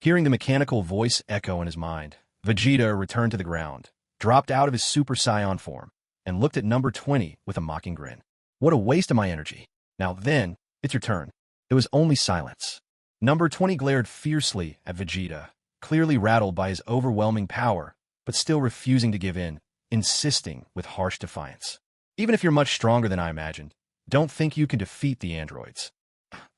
Hearing the mechanical voice echo in his mind, Vegeta returned to the ground, dropped out of his Super Saiyan form, and looked at number 20 with a mocking grin. What a waste of my energy. Now then, it's your turn. It was only silence. Number 20 glared fiercely at Vegeta, clearly rattled by his overwhelming power, but still refusing to give in, insisting with harsh defiance. Even if you're much stronger than I imagined, don't think you can defeat the androids.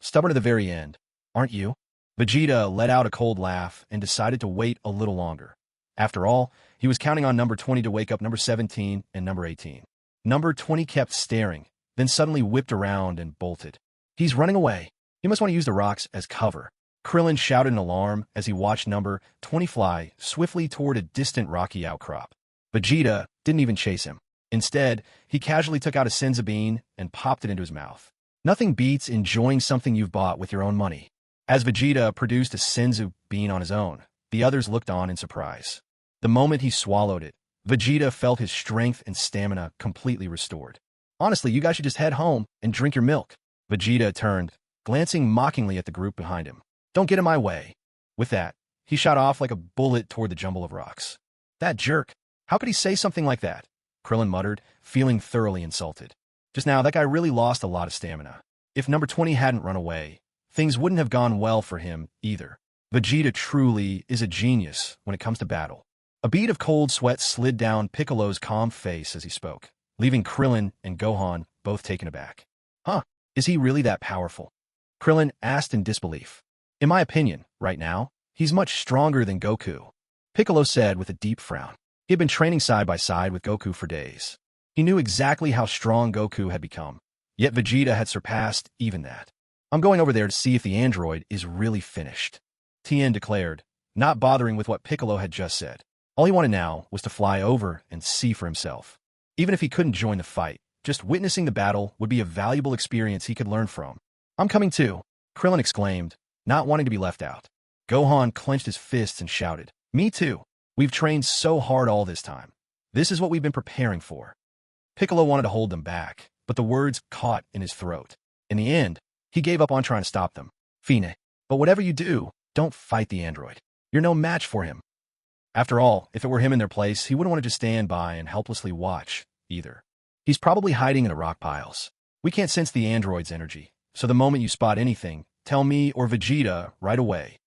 Stubborn to the very end, aren't you? Vegeta let out a cold laugh and decided to wait a little longer. After all, he was counting on number 20 to wake up number 17 and number 18. Number 20 kept staring, then suddenly whipped around and bolted. He's running away. He must want to use the rocks as cover. Krillin shouted in alarm as he watched number 20 fly swiftly toward a distant rocky outcrop. Vegeta didn't even chase him. Instead, he casually took out a senzu bean and popped it into his mouth. Nothing beats enjoying something you've bought with your own money. As Vegeta produced a senzu bean on his own, the others looked on in surprise. The moment he swallowed it, Vegeta felt his strength and stamina completely restored. Honestly, you guys should just head home and drink your milk. Vegeta turned, glancing mockingly at the group behind him. Don't get in my way. With that, he shot off like a bullet toward the jumble of rocks. That jerk. How could he say something like that? Krillin muttered, feeling thoroughly insulted. Just now, that guy really lost a lot of stamina. If number 20 hadn't run away, things wouldn't have gone well for him either. Vegeta truly is a genius when it comes to battle. A bead of cold sweat slid down Piccolo's calm face as he spoke, leaving Krillin and Gohan both taken aback. Huh, is he really that powerful? Krillin asked in disbelief. In my opinion, right now, he's much stronger than Goku, Piccolo said with a deep frown. He had been training side by side with Goku for days. He knew exactly how strong Goku had become, yet Vegeta had surpassed even that. I'm going over there to see if the android is really finished, Tien declared, not bothering with what Piccolo had just said. All he wanted now was to fly over and see for himself. Even if he couldn't join the fight, just witnessing the battle would be a valuable experience he could learn from. I'm coming too, Krillin exclaimed, not wanting to be left out. Gohan clenched his fists and shouted, Me too. We've trained so hard all this time. This is what we've been preparing for. Piccolo wanted to hold them back, but the words caught in his throat. In the end, he gave up on trying to stop them. Fine. But whatever you do, don't fight the android. You're no match for him. After all, if it were him in their place, he wouldn't want to just stand by and helplessly watch, either. He's probably hiding in the rock piles. We can't sense the android's energy, so the moment you spot anything, tell me or Vegeta right away.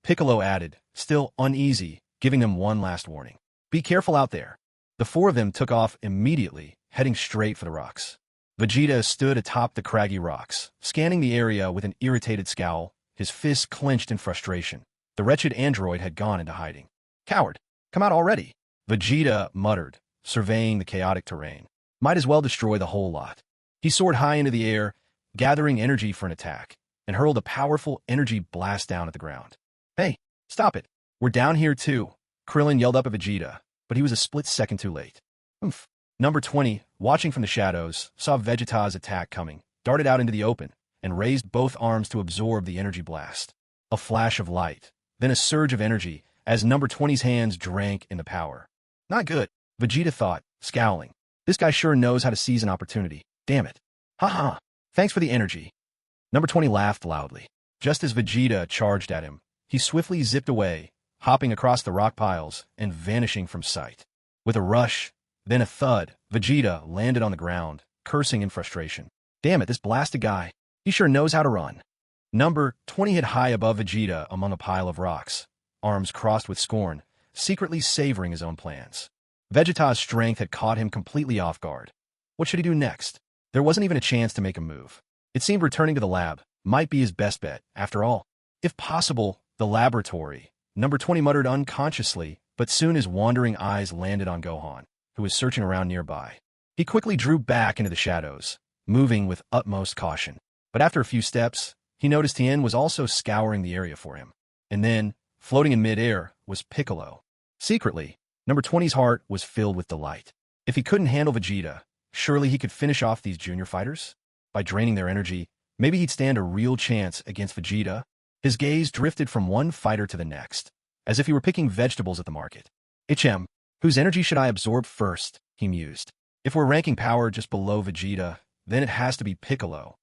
Piccolo added, still uneasy, giving them one last warning. Be careful out there. The four of them took off immediately, heading straight for the rocks. Vegeta stood atop the craggy rocks, scanning the area with an irritated scowl, his fists clenched in frustration. The wretched android had gone into hiding. Coward, come out already, Vegeta muttered, surveying the chaotic terrain. Might as well destroy the whole lot. He soared high into the air, gathering energy for an attack, and hurled a powerful energy blast down at the ground. Hey, stop it. We're down here too, Krillin yelled up at Vegeta, but he was a split second too late. Oomph. Number 20, watching from the shadows, saw Vegeta's attack coming, darted out into the open, and raised both arms to absorb the energy blast. A flash of light, then a surge of energy, as Number 20's hands drank in the power. Not good, Vegeta thought, scowling. This guy sure knows how to seize an opportunity. Damn it. Ha. Thanks for the energy. Number 20 laughed loudly. Just as Vegeta charged at him, he swiftly zipped away, hopping across the rock piles and vanishing from sight. With a rush, then a thud, Vegeta landed on the ground, cursing in frustration. Damn it, this blasted guy. He sure knows how to run. Number 20 hid high above Vegeta among a pile of rocks, arms crossed with scorn, secretly savoring his own plans. Vegeta's strength had caught him completely off guard. What should he do next? There wasn't even a chance to make a move. It seemed returning to the lab might be his best bet, after all. If possible, the laboratory, Number 20 muttered unconsciously, but soon his wandering eyes landed on Gohan, who was searching around nearby. He quickly drew back into the shadows, moving with utmost caution. But after a few steps, he noticed Tien was also scouring the area for him. And then, floating in midair, was Piccolo. Secretly, Number 20's heart was filled with delight. If he couldn't handle Vegeta, surely he could finish off these junior fighters? By draining their energy, maybe he'd stand a real chance against Vegeta. His gaze drifted from one fighter to the next, as if he were picking vegetables at the market. Whose energy should I absorb first? He mused. If we're ranking power just below Vegeta, then it has to be Piccolo.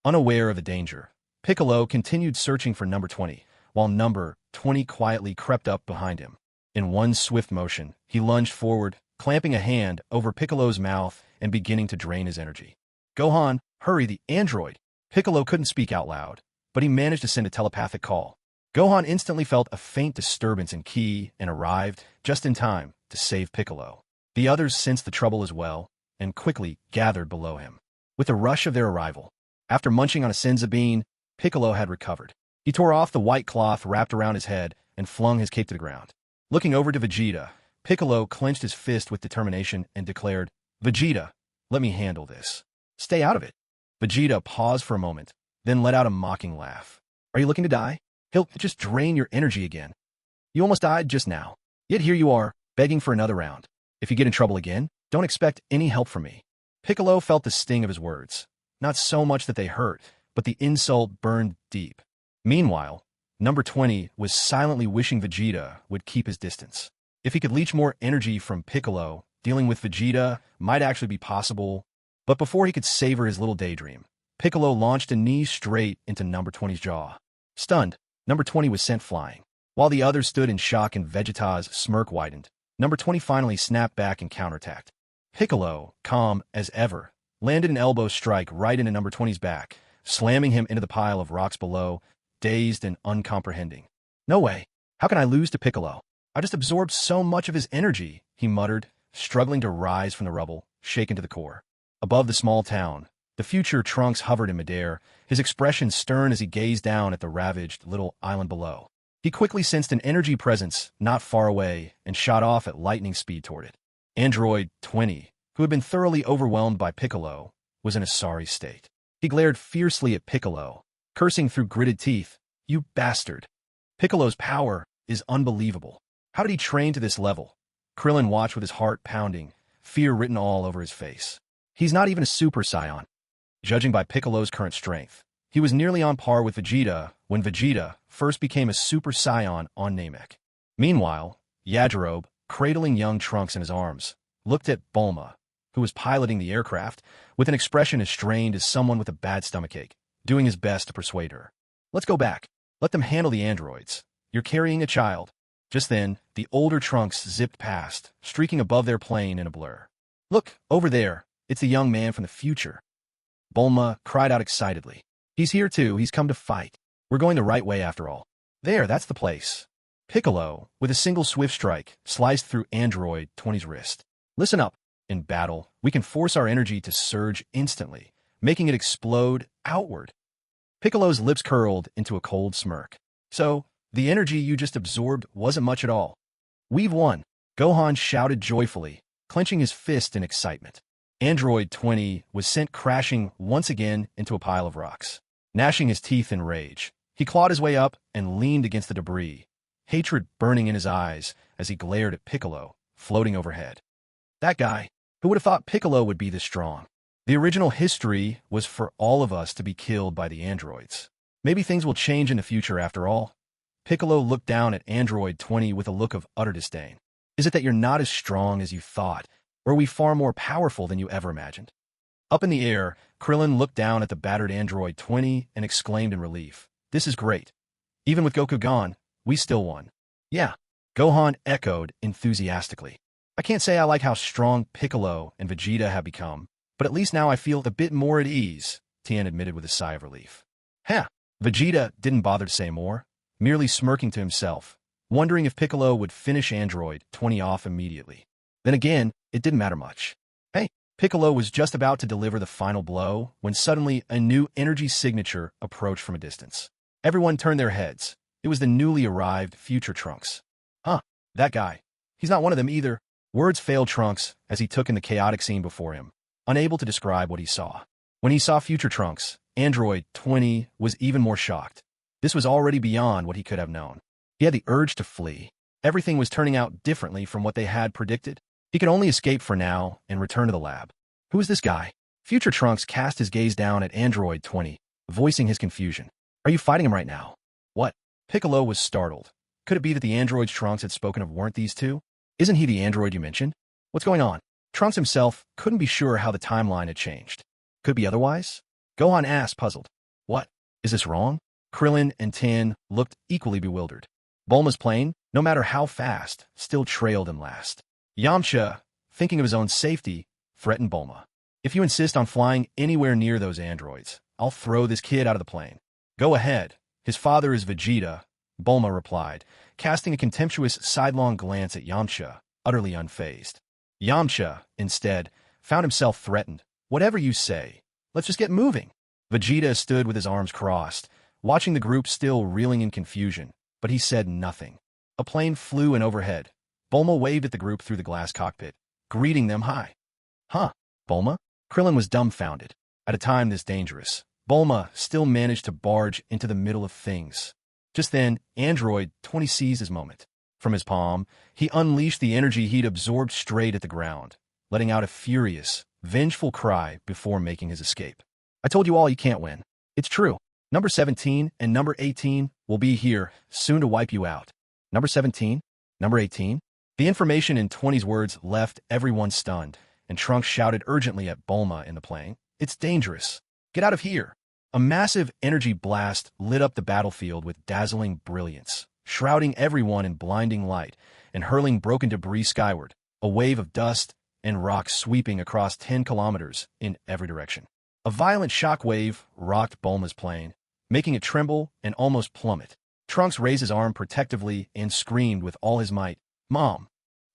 Unaware of the danger, Piccolo continued searching for Number 20, while Number 20 quietly crept up behind him. In one swift motion, he lunged forward, clamping a hand over Piccolo's mouth and beginning to drain his energy. Gohan, hurry, the android! Piccolo couldn't speak out loud, but he managed to send a telepathic call. Gohan instantly felt a faint disturbance in ki and arrived, just in time, to save Piccolo. The others sensed the trouble as well, and quickly gathered below him. With the rush of their arrival, after munching on a senza bean, Piccolo had recovered. He tore off the white cloth wrapped around his head and flung his cape to the ground. Looking over to Vegeta, Piccolo clenched his fist with determination and declared, Vegeta, let me handle this. Stay out of it. Vegeta paused for a moment, then let out a mocking laugh. Are you looking to die? He'll just drain your energy again. You almost died just now. Yet here you are, begging for another round. If you get in trouble again, don't expect any help from me. Piccolo felt the sting of his words. Not so much that they hurt, but the insult burned deep. Meanwhile, Number 20 was silently wishing Vegeta would keep his distance. If he could leech more energy from Piccolo, dealing with Vegeta might actually be possible. But before he could savor his little daydream, Piccolo launched a knee straight into Number 20's jaw. Stunned, Number 20 was sent flying. While the others stood in shock and Vegeta's smirk widened, Number 20 finally snapped back and counterattacked. Piccolo, calm as ever, landed an elbow strike right into Number 20's back, slamming him into the pile of rocks below, dazed and uncomprehending. No way. How can I lose to Piccolo? I just absorbed so much of his energy, he muttered, struggling to rise from the rubble, shaken to the core. Above the small town, the future Trunks hovered in midair, his expression stern as he gazed down at the ravaged little island below. He quickly sensed an energy presence not far away and shot off at lightning speed toward it. Android 20, who had been thoroughly overwhelmed by Piccolo, was in a sorry state. He glared fiercely at Piccolo, cursing through gritted teeth, "You bastard! Piccolo's power is unbelievable. How did he train to this level?" Krillin watched with his heart pounding, fear written all over his face. He's not even a Super Saiyan. Judging by Piccolo's current strength, he was nearly on par with Vegeta when Vegeta first became a Super Saiyan on Namek. Meanwhile, Yajirobe, cradling young Trunks in his arms, looked at Bulma, who was piloting the aircraft, with an expression as strained as someone with a bad stomachache, doing his best to persuade her. "Let's go back. Let them handle the androids. You're carrying a child." Just then, the older Trunks zipped past, streaking above their plane in a blur. "Look, over there, it's the young man from the future." Bulma cried out excitedly. "He's here too, he's come to fight. We're going the right way after all." "There, that's the place." Piccolo, with a single swift strike, sliced through Android 20's wrist. "Listen up. In battle, we can force our energy to surge instantly, making it explode outward." Piccolo's lips curled into a cold smirk. "So, the energy you just absorbed wasn't much at all." "We've won," Gohan shouted joyfully, clenching his fist in excitement. Android 20 was sent crashing once again into a pile of rocks. Gnashing his teeth in rage, he clawed his way up and leaned against the debris, hatred burning in his eyes as he glared at Piccolo, floating overhead. That guy, who would have thought Piccolo would be this strong? The original history was for all of us to be killed by the androids. Maybe things will change in the future after all. Piccolo looked down at Android 20 with a look of utter disdain. "Is it that you're not as strong as you thought, or are we far more powerful than you ever imagined?" Up in the air, Krillin looked down at the battered Android 20 and exclaimed in relief, "This is great. Even with Goku gone, we still won." "Yeah," Gohan echoed enthusiastically. "I can't say I like how strong Piccolo and Vegeta have become, but at least now I feel a bit more at ease," Tien admitted with a sigh of relief. "Huh." Vegeta didn't bother to say more, merely smirking to himself, wondering if Piccolo would finish Android 20 off immediately. Then again, it didn't matter much. Hey, Piccolo was just about to deliver the final blow when suddenly a new energy signature approached from a distance. Everyone turned their heads. It was the newly arrived future Trunks. "Huh, that guy. He's not one of them either." Words failed Trunks as he took in the chaotic scene before him, unable to describe what he saw. When he saw future Trunks, Android 20 was even more shocked. This was already beyond what he could have known. He had the urge to flee. Everything was turning out differently from what they had predicted. He could only escape for now and return to the lab. Who is this guy? Future Trunks cast his gaze down at Android 20, voicing his confusion. "Are you fighting him right now?" "What?" Piccolo was startled. Could it be that the androids Trunks had spoken of weren't these two? "Isn't he the android you mentioned? What's going on?" Trunks himself couldn't be sure how the timeline had changed. Could be otherwise? Gohan asked, puzzled. "What? Is this wrong?" Krillin and Tien looked equally bewildered. Bulma's plane, no matter how fast, still trailed him last. Yamcha, thinking of his own safety, threatened Bulma. "If you insist on flying anywhere near those androids, I'll throw this kid out of the plane." "Go ahead. His father is Vegeta," Bulma replied, casting a contemptuous sidelong glance at Yamcha, utterly unfazed. Yamcha, instead, found himself threatened. "Whatever you say. Let's just get moving." Vegeta stood with his arms crossed, watching the group still reeling in confusion, but he said nothing. A plane flew in overhead. Bulma waved at the group through the glass cockpit, greeting them high. "Huh, Bulma?" Krillin was dumbfounded. At a time this dangerous, Bulma still managed to barge into the middle of things. Just then, Android 20 seized his moment. From his palm, he unleashed the energy he'd absorbed straight at the ground, letting out a furious, vengeful cry before making his escape. "I told you all you can't win. It's true. Number 17 and number 18 will be here soon to wipe you out." "Number 17? Number 18? The information in 20's words left everyone stunned, and Trunks shouted urgently at Bulma in the plane, "It's dangerous. Get out of here." A massive energy blast lit up the battlefield with dazzling brilliance, shrouding everyone in blinding light and hurling broken debris skyward, a wave of dust and rocks sweeping across 10 kilometers in every direction. A violent shock wave rocked Bulma's plane, making it tremble and almost plummet. Trunks raised his arm protectively and screamed with all his might, "Mom!"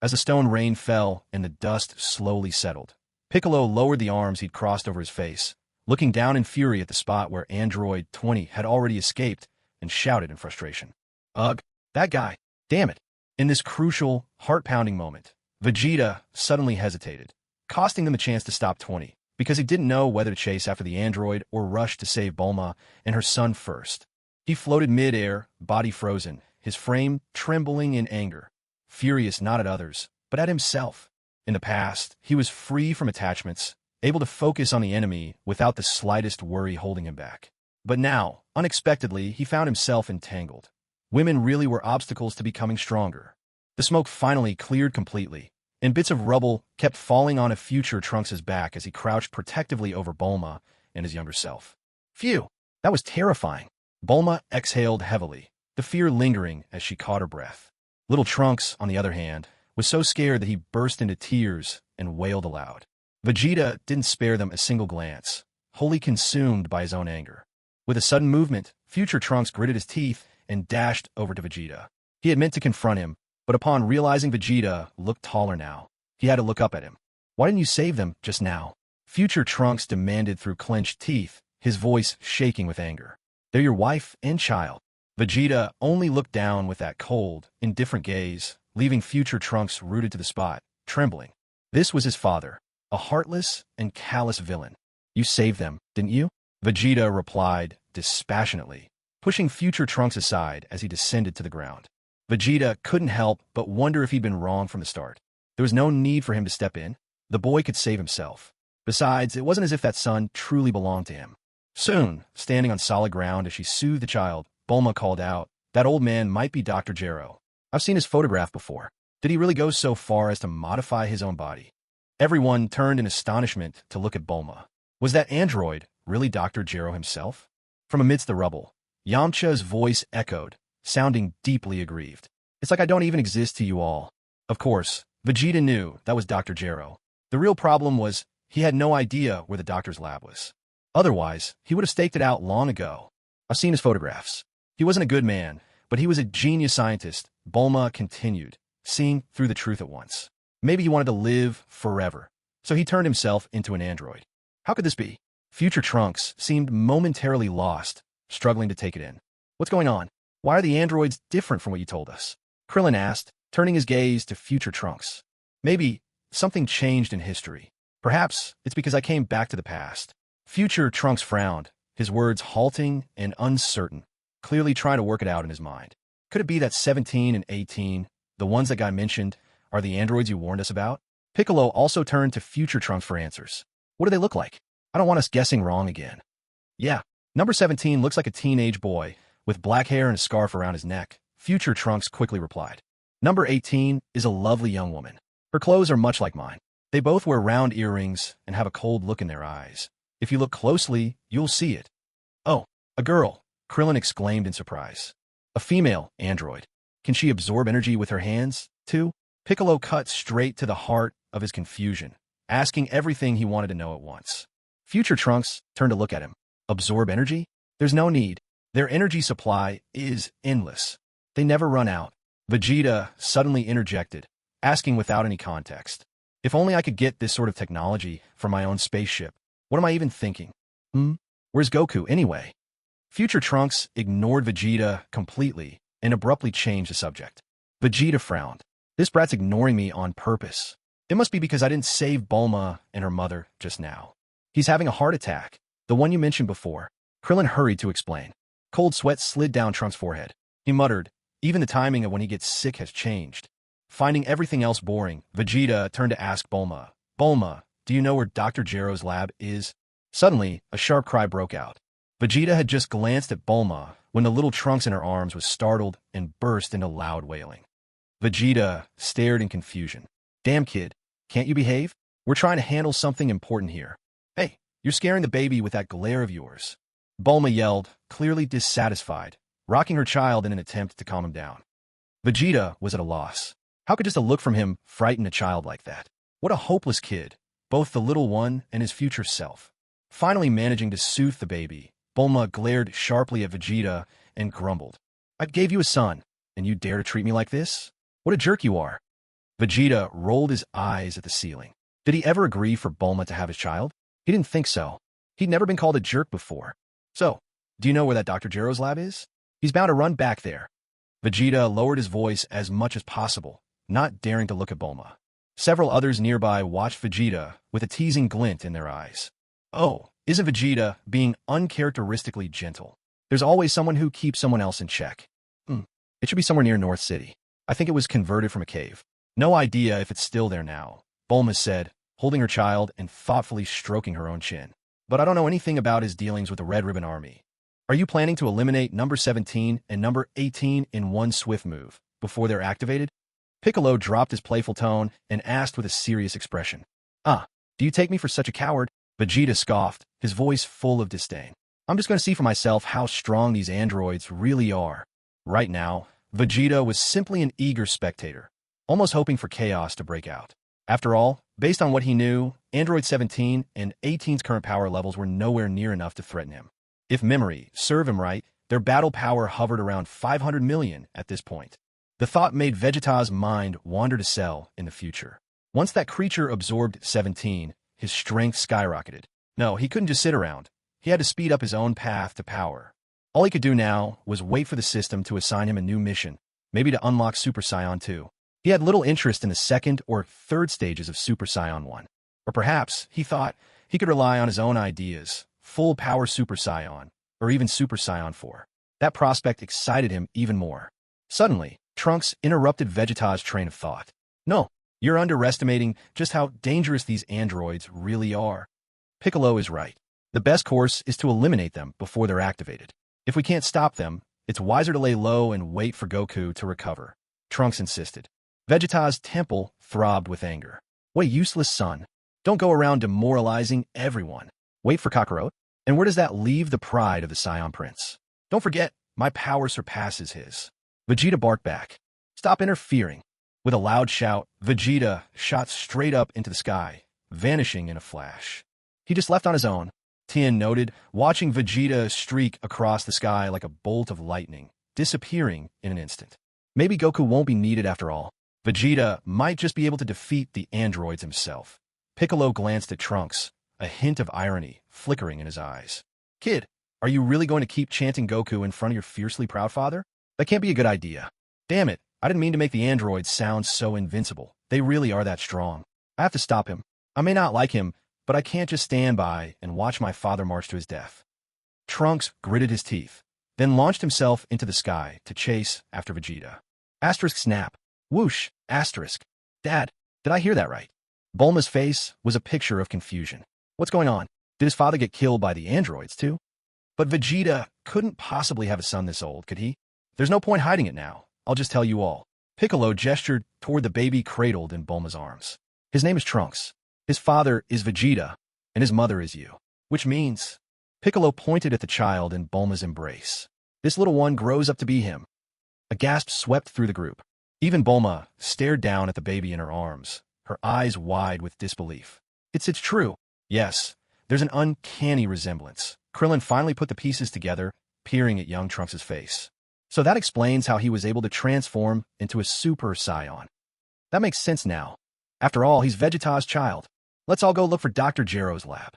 As the stone rain fell and the dust slowly settled, Piccolo lowered the arms he'd crossed over his face, looking down in fury at the spot where Android 20 had already escaped, and shouted in frustration, "Ugh, that guy, damn it." In this crucial, heart-pounding moment, Vegeta suddenly hesitated, costing them a chance to stop 20, because he didn't know whether to chase after the android or rush to save Bulma and her son first. He floated mid-air, body frozen, his frame trembling in anger, furious not at others, but at himself. In the past, he was free from attachments, able to focus on the enemy without the slightest worry holding him back. But now, unexpectedly, he found himself entangled. Women really were obstacles to becoming stronger. The smoke finally cleared completely, and bits of rubble kept falling on a future Trunks' back as he crouched protectively over Bulma and his younger self. Phew, that was terrifying. Bulma exhaled heavily, the fear lingering as she caught her breath. Little Trunks, on the other hand, was so scared that he burst into tears and wailed aloud. Vegeta didn't spare them a single glance, wholly consumed by his own anger. With a sudden movement, future Trunks gritted his teeth and dashed over to Vegeta. He had meant to confront him, but upon realizing Vegeta looked taller now, he had to look up at him. Why didn't you save them just now? Future Trunks demanded through clenched teeth, his voice shaking with anger. They're your wife and child. Vegeta only looked down with that cold, indifferent gaze, leaving future Trunks rooted to the spot, trembling. This was his father, a heartless and callous villain. You saved them, didn't you? Vegeta replied dispassionately, pushing future Trunks aside as he descended to the ground. Vegeta couldn't help but wonder if he'd been wrong from the start. There was no need for him to step in. The boy could save himself. Besides, it wasn't as if that son truly belonged to him. Soon, standing on solid ground as she soothed the child, Bulma called out, "That old man might be Dr. Gero. I've seen his photograph before. Did he really go so far as to modify his own body?" Everyone turned in astonishment to look at Bulma. Was that android really Dr. Gero himself? From amidst the rubble, Yamcha's voice echoed, sounding deeply aggrieved. "It's like I don't even exist to you all." Of course, Vegeta knew that was Dr. Gero. The real problem was he had no idea where the doctor's lab was. Otherwise, he would have staked it out long ago. I've seen his photographs. He wasn't a good man, but he was a genius scientist, Bulma continued, seeing through the truth at once. Maybe he wanted to live forever, so he turned himself into an android. How could this be? Future Trunks seemed momentarily lost, struggling to take it in. What's going on? Why are the androids different from what you told us? Krillin asked, turning his gaze to future Trunks. Maybe something changed in history. Perhaps it's because I came back to the past. Future Trunks frowned, his words halting and uncertain, clearly trying to work it out in his mind. Could it be that 17 and 18, the ones that Guy mentioned, are the androids you warned us about? Piccolo also turned to future Trunks for answers. What do they look like? I don't want us guessing wrong again. Yeah, number 17 looks like a teenage boy, with black hair and a scarf around his neck, future Trunks quickly replied. Number 18 is a lovely young woman. Her clothes are much like mine. They both wear round earrings and have a cold look in their eyes. If you look closely, you'll see it. Oh, a girl, Krillin exclaimed in surprise. A female android. Can she absorb energy with her hands, too? Piccolo cut straight to the heart of his confusion, asking everything he wanted to know at once. Future Trunks turned to look at him. Absorb energy? There's no need. Their energy supply is endless. They never run out. Vegeta suddenly interjected, asking without any context. If only I could get this sort of technology for my own spaceship. What am I even thinking? Where's Goku anyway? Future Trunks ignored Vegeta completely and abruptly changed the subject. Vegeta frowned. This brat's ignoring me on purpose. It must be because I didn't save Bulma and her mother just now. He's having a heart attack, the one you mentioned before. Krillin hurried to explain. Cold sweat slid down Trunks' forehead. He muttered, even the timing of when he gets sick has changed. Finding everything else boring, Vegeta turned to ask Bulma, Bulma, do you know where Dr. Gero's lab is? Suddenly, a sharp cry broke out. Vegeta had just glanced at Bulma when the little Trunks in her arms was startled and burst into loud wailing. Vegeta stared in confusion. Damn kid, can't you behave? We're trying to handle something important here. Hey, you're scaring the baby with that glare of yours. Bulma yelled, clearly dissatisfied, rocking her child in an attempt to calm him down. Vegeta was at a loss. How could just a look from him frighten a child like that? What a hopeless kid, both the little one and his future self. Finally managing to soothe the baby, Bulma glared sharply at Vegeta and grumbled. I gave you a son, and you dare to treat me like this? What a jerk you are. Vegeta rolled his eyes at the ceiling. Did he ever agree for Bulma to have his child? He didn't think so. He'd never been called a jerk before. So, do you know where that Dr. Gero's lab is? He's bound to run back there. Vegeta lowered his voice as much as possible, not daring to look at Bulma. Several others nearby watched Vegeta with a teasing glint in their eyes. Oh, isn't Vegeta being uncharacteristically gentle? There's always someone who keeps someone else in check. It should be somewhere near North City. I think it was converted from a cave. No idea if it's still there now, Bulma said, holding her child and thoughtfully stroking her own chin. But I don't know anything about his dealings with the Red Ribbon Army. Are you planning to eliminate number 17 and number 18 in one swift move before they're activated? Piccolo dropped his playful tone and asked with a serious expression. Do you take me for such a coward? Vegeta scoffed, his voice full of disdain. I'm just going to see for myself how strong these androids really are. Right now, Vegeta was simply an eager spectator, almost hoping for chaos to break out. After all, based on what he knew, Android 17 and 18's current power levels were nowhere near enough to threaten him. If memory served him right, their battle power hovered around 500 million at this point. The thought made Vegeta's mind wander to Cell in the future. Once that creature absorbed 17, his strength skyrocketed. No, he couldn't just sit around. He had to speed up his own path to power. All he could do now was wait for the system to assign him a new mission, maybe to unlock Super Saiyan 2. He had little interest in the second or third stages of Super Saiyan 1. Or perhaps he thought he could rely on his own ideas, full power Super Saiyan, or even Super Saiyan 4. That prospect excited him even more. Suddenly, Trunks interrupted Vegeta's train of thought. No, you're underestimating just how dangerous these androids really are. Piccolo is right. The best course is to eliminate them before they're activated. If we can't stop them, it's wiser to lay low and wait for Goku to recover. Trunks insisted. Vegeta's temple throbbed with anger. What a useless son. Don't go around demoralizing everyone. Wait for Kakarot? And where does that leave the pride of the Saiyan Prince? Don't forget, my power surpasses his. Vegeta barked back. Stop interfering. With a loud shout, Vegeta shot straight up into the sky, vanishing in a flash. He just left on his own, Tien noted, watching Vegeta streak across the sky like a bolt of lightning, disappearing in an instant. Maybe Goku won't be needed after all. Vegeta might just be able to defeat the androids himself. Piccolo glanced at Trunks, a hint of irony flickering in his eyes. Kid, are you really going to keep chanting Goku in front of your fiercely proud father? That can't be a good idea. Damn it, I didn't mean to make the androids sound so invincible. They really are that strong. I have to stop him. I may not like him, but I can't just stand by and watch my father march to his death. Trunks gritted his teeth, then launched himself into the sky to chase after Vegeta. Asterisk snap. Whoosh, asterisk. Dad, did I hear that right? Bulma's face was a picture of confusion. What's going on? Did his father get killed by the androids too? But Vegeta couldn't possibly have a son this old, could he? There's no point hiding it now. I'll just tell you all. Piccolo gestured toward the baby cradled in Bulma's arms. His name is Trunks. His father is Vegeta, and his mother is you. Which means... Piccolo pointed at the child in Bulma's embrace. This little one grows up to be him. A gasp swept through the group. Even Bulma stared down at the baby in her arms, her eyes wide with disbelief. It's true. Yes, there's an uncanny resemblance. Krillin finally put the pieces together, peering at young Trunks' face. So that explains how he was able to transform into a Super Saiyan. That makes sense now. After all, he's Vegeta's child. Let's all go look for Dr. Gero's lab.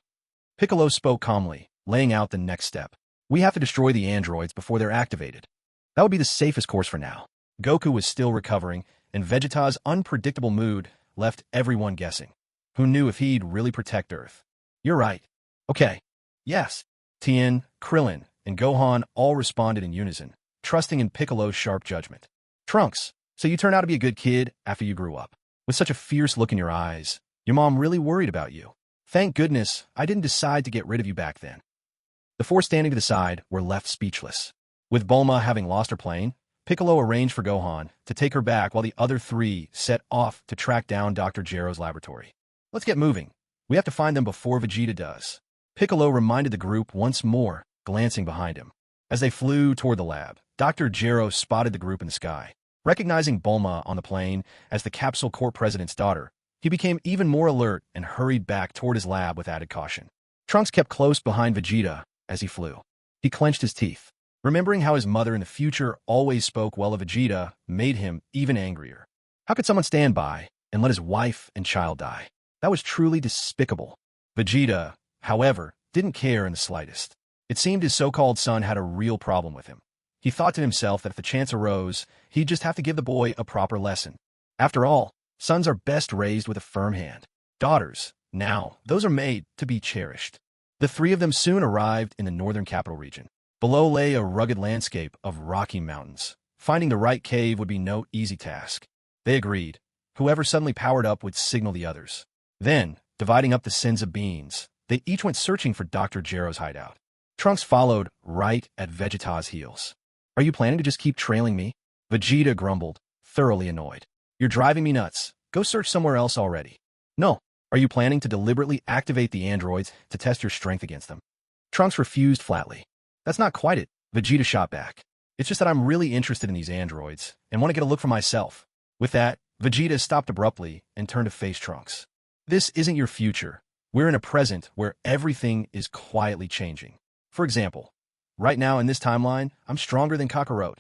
Piccolo spoke calmly, laying out the next step. We have to destroy the androids before they're activated. That would be the safest course for now. Goku was still recovering, and Vegeta's unpredictable mood left everyone guessing. Who knew if he'd really protect Earth? You're right. Okay. Yes. Tien, Krillin, and Gohan all responded in unison, trusting in Piccolo's sharp judgment. Trunks, so you turned out to be a good kid after you grew up. With such a fierce look in your eyes, your mom really worried about you. Thank goodness I didn't decide to get rid of you back then. The four standing to the side were left speechless. With Bulma having lost her plane, Piccolo arranged for Gohan to take her back while the other three set off to track down Dr. Gero's laboratory. Let's get moving. We have to find them before Vegeta does. Piccolo reminded the group once more, glancing behind him. As they flew toward the lab, Dr. Gero spotted the group in the sky. Recognizing Bulma on the plane as the Capsule Corp president's daughter, he became even more alert and hurried back toward his lab with added caution. Trunks kept close behind Vegeta as he flew. He clenched his teeth. Remembering how his mother in the future always spoke well of Vegeta made him even angrier. How could someone stand by and let his wife and child die? That was truly despicable. Vegeta, however, didn't care in the slightest. It seemed his so-called son had a real problem with him. He thought to himself that if the chance arose, he'd just have to give the boy a proper lesson. After all, sons are best raised with a firm hand. Daughters, now, those are made to be cherished. The three of them soon arrived in the northern capital region. Below lay a rugged landscape of rocky mountains. Finding the right cave would be no easy task. They agreed. Whoever suddenly powered up would signal the others. Then, dividing up the sins of beans, they each went searching for Dr. Gero's hideout. Trunks followed right at Vegeta's heels. Are you planning to just keep trailing me? Vegeta grumbled, thoroughly annoyed. You're driving me nuts. Go search somewhere else already. No. Are you planning to deliberately activate the androids to test your strength against them? Trunks refused flatly. That's not quite it, Vegeta shot back. It's just that I'm really interested in these androids and want to get a look for myself. With that, Vegeta stopped abruptly and turned to face Trunks. This isn't your future. We're in a present where everything is quietly changing. For example, right now in this timeline, I'm stronger than Kakarot.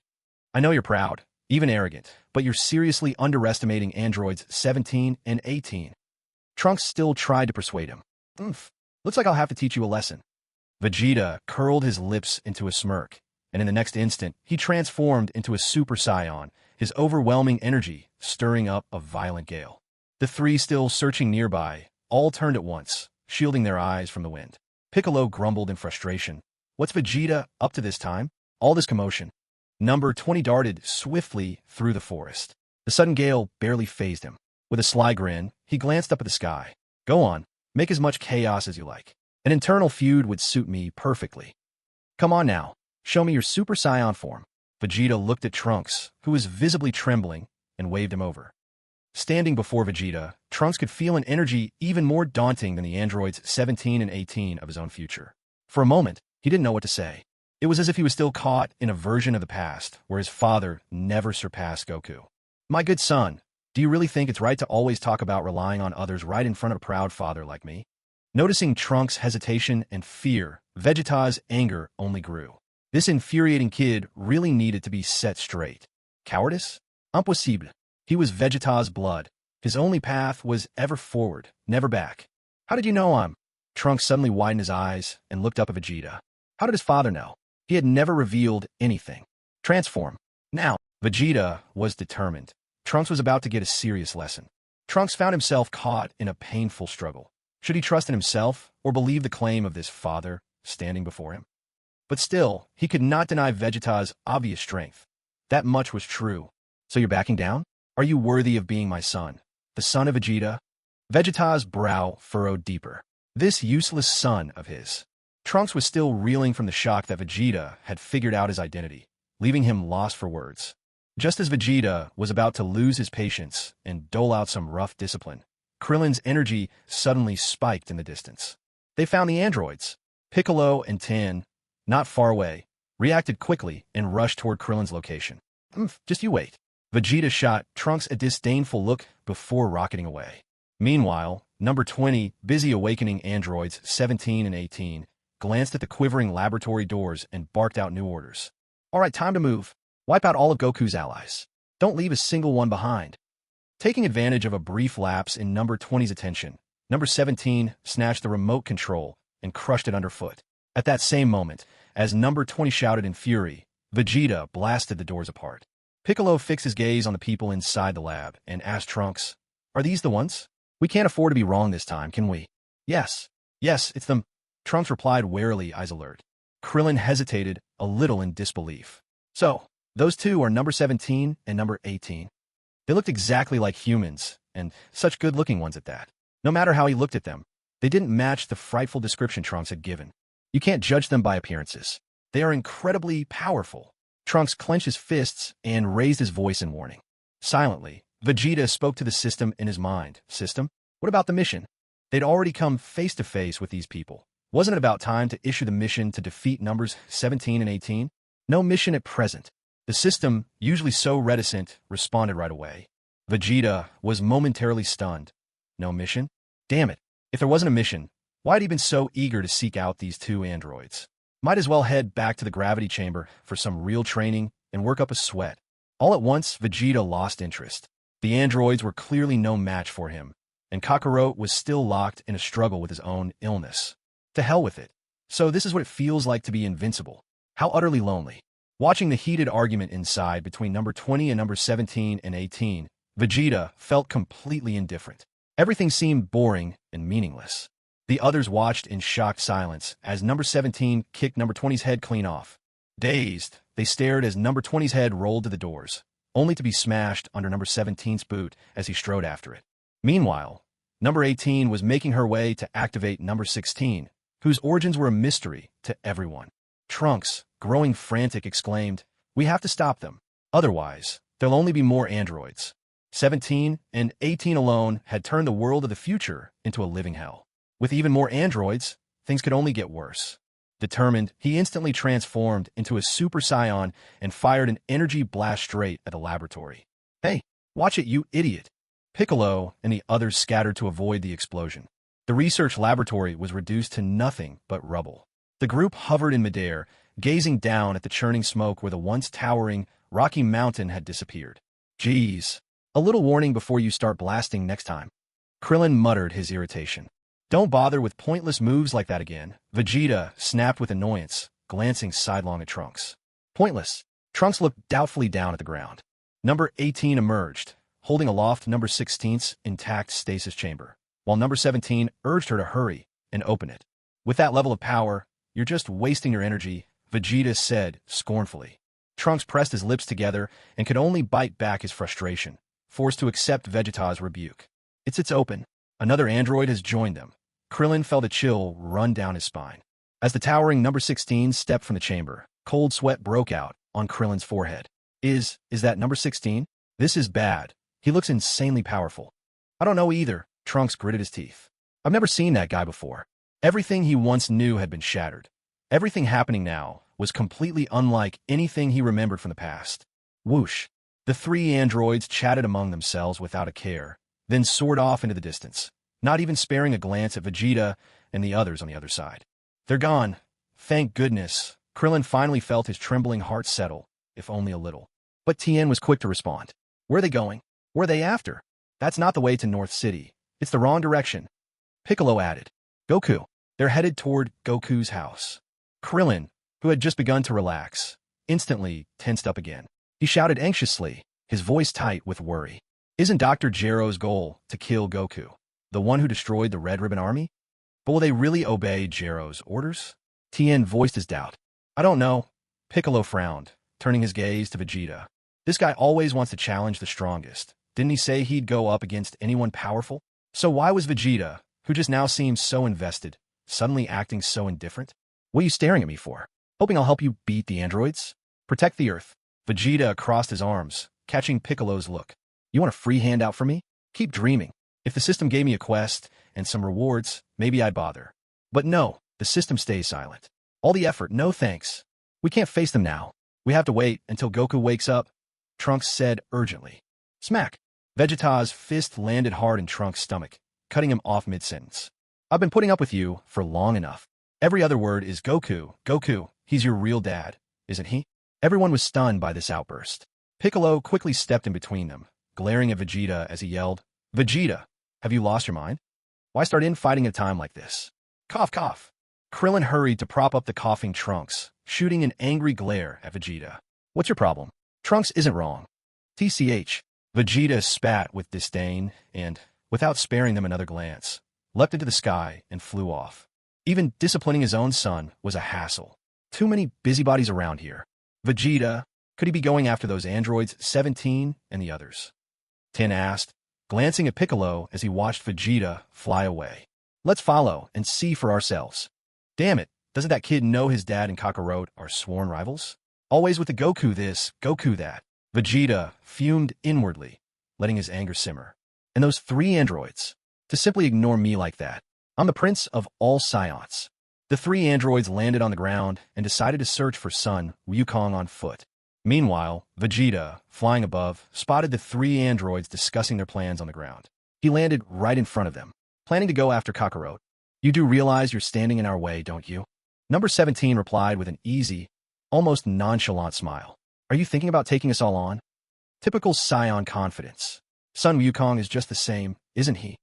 I know you're proud, even arrogant, but you're seriously underestimating androids 17 and 18. Trunks still tried to persuade him. Looks like I'll have to teach you a lesson. Vegeta curled his lips into a smirk, and in the next instant, he transformed into a Super Saiyan, his overwhelming energy stirring up a violent gale. The three still searching nearby all turned at once, shielding their eyes from the wind. Piccolo grumbled in frustration. What's Vegeta up to this time? All this commotion. Number 20 darted swiftly through the forest. The sudden gale barely fazed him. With a sly grin, he glanced up at the sky. Go on, make as much chaos as you like. An internal feud would suit me perfectly. Come on now, show me your Super Saiyan form. Vegeta looked at Trunks, who was visibly trembling, and waved him over. Standing before Vegeta, Trunks could feel an energy even more daunting than the androids 17 and 18 of his own future. For a moment, he didn't know what to say. It was as if he was still caught in a version of the past where his father never surpassed Goku. My good son, do you really think it's right to always talk about relying on others right in front of a proud father like me? Noticing Trunks' hesitation and fear, Vegeta's anger only grew. This infuriating kid really needed to be set straight. Cowardice? Impossible. He was Vegeta's blood. His only path was ever forward, never back. How did you know I'm? Trunks suddenly widened his eyes and looked up at Vegeta. How did his father know? He had never revealed anything. Transform. Now, Vegeta was determined. Trunks was about to get a serious lesson. Trunks found himself caught in a painful struggle. Should he trust in himself or believe the claim of this father standing before him? But still, he could not deny Vegeta's obvious strength. That much was true. So you're backing down? Are you worthy of being my son? The son of Vegeta? Vegeta's brow furrowed deeper. This useless son of his. Trunks was still reeling from the shock that Vegeta had figured out his identity, leaving him lost for words. Just as Vegeta was about to lose his patience and dole out some rough discipline, Krillin's energy suddenly spiked in the distance. They found the androids. Piccolo and Tin, not far away, reacted quickly and rushed toward Krillin's location. Just you wait. Vegeta shot Trunks a disdainful look before rocketing away. Meanwhile, number 20, busy awakening androids 17 and 18, glanced at the quivering laboratory doors and barked out new orders. All right, time to move. Wipe out all of Goku's allies. Don't leave a single one behind. Taking advantage of a brief lapse in number 20's attention, number 17 snatched the remote control and crushed it underfoot. At that same moment, as number 20 shouted in fury, Vegeta blasted the doors apart. Piccolo fixed his gaze on the people inside the lab and asked Trunks, Are these the ones? We can't afford to be wrong this time, can we? Yes, it's them. Trunks replied warily, eyes alert. Krillin hesitated, a little in disbelief. So, those two are number 17 and number 18. They looked exactly like humans, and such good-looking ones at that. No matter how he looked at them, they didn't match the frightful description Trunks had given. You can't judge them by appearances. They are incredibly powerful. Trunks clenched his fists and raised his voice in warning. Silently, Vegeta spoke to the system in his mind. System? What about the mission? They'd already come face-to-face with these people. Wasn't it about time to issue the mission to defeat numbers 17 and 18? No mission at present. The system, usually so reticent, responded right away. Vegeta was momentarily stunned. No mission? Damn it. If there wasn't a mission, why had he been so eager to seek out these two androids? Might as well head back to the gravity chamber for some real training and work up a sweat. All at once, Vegeta lost interest. The androids were clearly no match for him, and Kakarot was still locked in a struggle with his own illness. To hell with it. So this is what it feels like to be invincible. How utterly lonely. Watching the heated argument inside between number 20 and number 17 and 18, Vegeta felt completely indifferent. Everything seemed boring and meaningless. The others watched in shocked silence as number 17 kicked number 20's head clean off. Dazed, they stared as number 20's head rolled to the doors, only to be smashed under number 17's boot as he strode after it. Meanwhile, number 18 was making her way to activate number 16, whose origins were a mystery to everyone. Trunks, growing frantic, exclaimed, "We have to stop them. Otherwise, there'll only be more androids." 17 and 18 alone had turned the world of the future into a living hell. With even more androids, things could only get worse. Determined, he instantly transformed into a Super Saiyan and fired an energy blast straight at the laboratory. Hey, watch it, you idiot! Piccolo and the others scattered to avoid the explosion. The research laboratory was reduced to nothing but rubble. The group hovered in midair, gazing down at the churning smoke where the once towering Rocky Mountain had disappeared. Geez, a little warning before you start blasting next time. Krillin muttered his irritation. Don't bother with pointless moves like that again. Vegeta snapped with annoyance, glancing sidelong at Trunks. Pointless. Trunks looked doubtfully down at the ground. Number 18 emerged, holding aloft number 16's intact stasis chamber, while number 17 urged her to hurry and open it. With that level of power, you're just wasting your energy, Vegeta said scornfully. Trunks pressed his lips together and could only bite back his frustration, forced to accept Vegeta's rebuke. It's open. Another android has joined them. Krillin felt a chill run down his spine. As the towering number 16 stepped from the chamber, cold sweat broke out on Krillin's forehead. Is that number 16? This is bad. He looks insanely powerful. I don't know either, Trunks gritted his teeth. I've never seen that guy before. Everything he once knew had been shattered. Everything happening now was completely unlike anything he remembered from the past. Whoosh. The three androids chatted among themselves without a care, then soared off into the distance, not even sparing a glance at Vegeta and the others on the other side. They're gone. Thank goodness. Krillin finally felt his trembling heart settle, if only a little. But Tien was quick to respond. Where are they going? Where are they after? That's not the way to North City. It's the wrong direction. Piccolo added. Goku. They're headed toward Goku's house. Krillin, who had just begun to relax, instantly tensed up again. He shouted anxiously, his voice tight with worry. Isn't Dr. Gero's goal to kill Goku, the one who destroyed the Red Ribbon Army? But will they really obey Gero's orders? Tien voiced his doubt. I don't know. Piccolo frowned, turning his gaze to Vegeta. This guy always wants to challenge the strongest. Didn't he say he'd go up against anyone powerful? So why was Vegeta, who just now seemed so invested, suddenly acting so indifferent? What are you staring at me for? Hoping I'll help you beat the androids? Protect the Earth. Vegeta crossed his arms, catching Piccolo's look. You want a free handout from me? Keep dreaming. If the system gave me a quest and some rewards, maybe I'd bother. But no, the system stays silent. All the effort, no thanks. We can't face them now. We have to wait until Goku wakes up, Trunks said urgently. Smack. Vegeta's fist landed hard in Trunks' stomach, cutting him off mid-sentence. I've been putting up with you for long enough. Every other word is Goku, Goku. He's your real dad, isn't he? Everyone was stunned by this outburst. Piccolo quickly stepped in between them, glaring at Vegeta as he yelled, Vegeta, have you lost your mind? Why start infighting at a time like this? Cough, cough. Krillin hurried to prop up the coughing Trunks, shooting an angry glare at Vegeta. What's your problem? Trunks isn't wrong. TCH. Vegeta spat with disdain and, without sparing them another glance, leapt into the sky and flew off. Even disciplining his own son was a hassle. Too many busybodies around here. Vegeta, could he be going after those androids 17 and the others? Tin asked, glancing at Piccolo as he watched Vegeta fly away. Let's follow and see for ourselves. Damn it, doesn't that kid know his dad and Kakarot are sworn rivals? Always with the Goku this, Goku that. Vegeta fumed inwardly, letting his anger simmer. And those three androids, to simply ignore me like that. I'm the prince of all Saiyans. The three androids landed on the ground and decided to search for son Wukong on foot. Meanwhile, Vegeta, flying above, spotted the three androids discussing their plans on the ground. He landed right in front of them, planning to go after Kakarot. You do realize you're standing in our way, don't you? Number 17 replied with an easy, almost nonchalant smile. Are you thinking about taking us all on? Typical Saiyan confidence. Son Wukong is just the same, isn't he?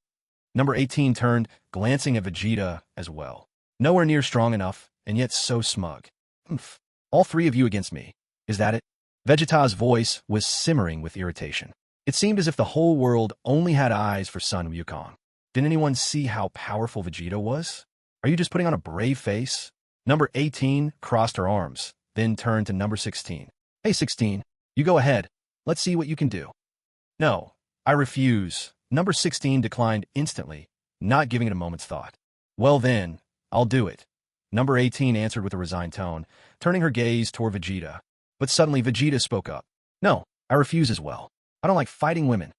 Number 18 turned, glancing at Vegeta as well. Nowhere near strong enough, and yet so smug. Oomph. All three of you against me. Is that it? Vegeta's voice was simmering with irritation. It seemed as if the whole world only had eyes for Son Wukong. Didn't anyone see how powerful Vegeta was? Are you just putting on a brave face? Number 18 crossed her arms, then turned to number 16. Hey, 16, you go ahead. Let's see what you can do. No, I refuse. Number 16 declined instantly, not giving it a moment's thought. Well then, I'll do it. Number 18 answered with a resigned tone, turning her gaze toward Vegeta. But suddenly Vegeta spoke up. No, I refuse as well. I don't like fighting women.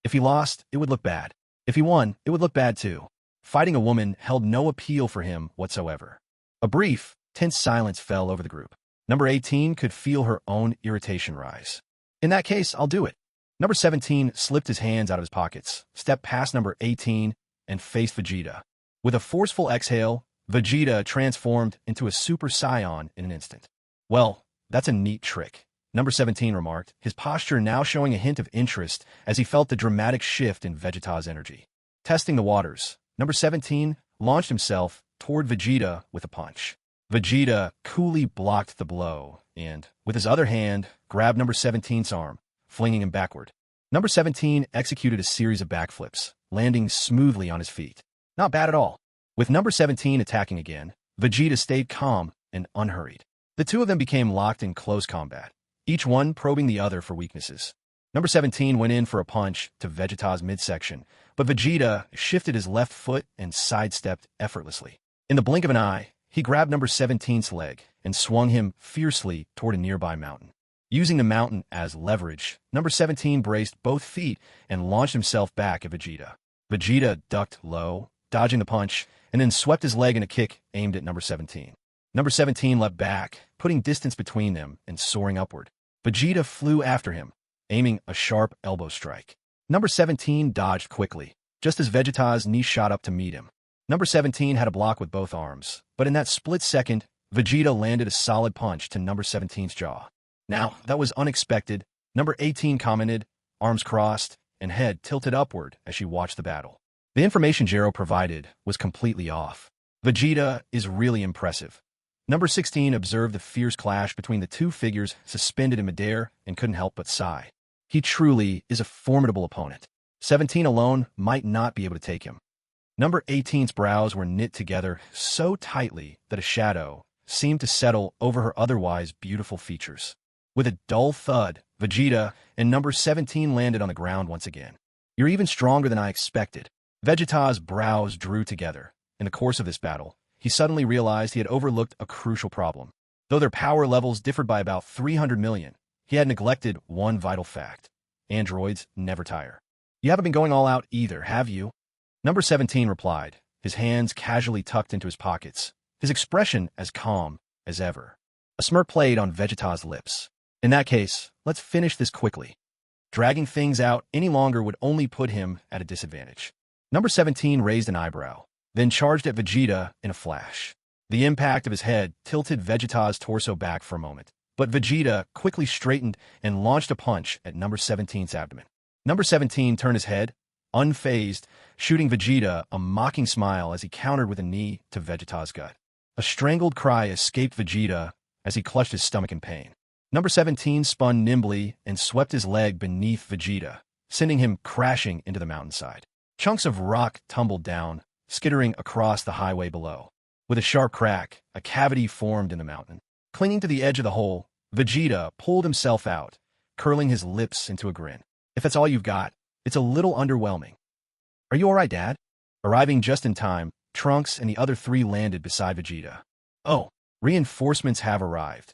If he lost, it would look bad. If he won, it would look bad too. Fighting a woman held no appeal for him whatsoever. A brief, Tense silence fell over the group. Number 18 could feel her own irritation rise. In that case, I'll do it. Number 17 slipped his hands out of his pockets, stepped past number 18, and faced Vegeta. With a forceful exhale, Vegeta transformed into a Super Saiyan in an instant. Well, that's a neat trick, number 17 remarked, his posture now showing a hint of interest as he felt the dramatic shift in Vegeta's energy. Testing the waters, number 17 launched himself toward Vegeta with a punch. Vegeta coolly blocked the blow and, with his other hand, grabbed number 17's arm, flinging him backward. Number 17 executed a series of backflips, landing smoothly on his feet. Not bad at all. With number 17 attacking again, Vegeta stayed calm and unhurried. The two of them became locked in close combat, each one probing the other for weaknesses. Number 17 went in for a punch to Vegeta's midsection, but Vegeta shifted his left foot and sidestepped effortlessly. In the blink of an eye, he grabbed number 17's leg and swung him fiercely toward a nearby mountain. Using the mountain as leverage, number 17 braced both feet and launched himself back at Vegeta. Vegeta ducked low, dodging the punch, and then swept his leg in a kick aimed at number 17. Number 17 leapt back, putting distance between them and soaring upward. Vegeta flew after him, aiming a sharp elbow strike. Number 17 dodged quickly, just as Vegeta's knee shot up to meet him. Number 17 had a block with both arms, but in that split second, Vegeta landed a solid punch to number 17's jaw. Now, that was unexpected, number 18 commented, arms crossed and head tilted upward as she watched the battle. The information Jero provided was completely off. Vegeta is really impressive. Number 16 observed the fierce clash between the two figures suspended in midair and couldn't help but sigh. He truly is a formidable opponent. 17 alone might not be able to take him. Number 18's brows were knit together so tightly that a shadow seemed to settle over her otherwise beautiful features. With a dull thud, Vegeta and number 17 landed on the ground once again. You're even stronger than I expected. Vegeta's brows drew together. In the course of this battle, he suddenly realized he had overlooked a crucial problem. Though their power levels differed by about 300 million, he had neglected one vital fact. Androids never tire. You haven't been going all out either, have you? Number 17 replied, his hands casually tucked into his pockets, his expression as calm as ever. A smirk played on Vegeta's lips. In that case, let's finish this quickly. Dragging things out any longer would only put him at a disadvantage. Number 17 raised an eyebrow, then charged at Vegeta in a flash. The impact of his head tilted Vegeta's torso back for a moment, but Vegeta quickly straightened and launched a punch at number 17's abdomen. Number 17 turned his head, unfazed, shooting Vegeta a mocking smile as he countered with a knee to Vegeta's gut. A strangled cry escaped Vegeta as he clutched his stomach in pain. Number 17 spun nimbly and swept his leg beneath Vegeta, sending him crashing into the mountainside. Chunks of rock tumbled down, skittering across the highway below. With a sharp crack, a cavity formed in the mountain. Clinging to the edge of the hole, Vegeta pulled himself out, curling his lips into a grin. If that's all you've got, it's a little underwhelming. Are you all right, Dad? Arriving just in time, Trunks and the other three landed beside Vegeta. Oh, reinforcements have arrived.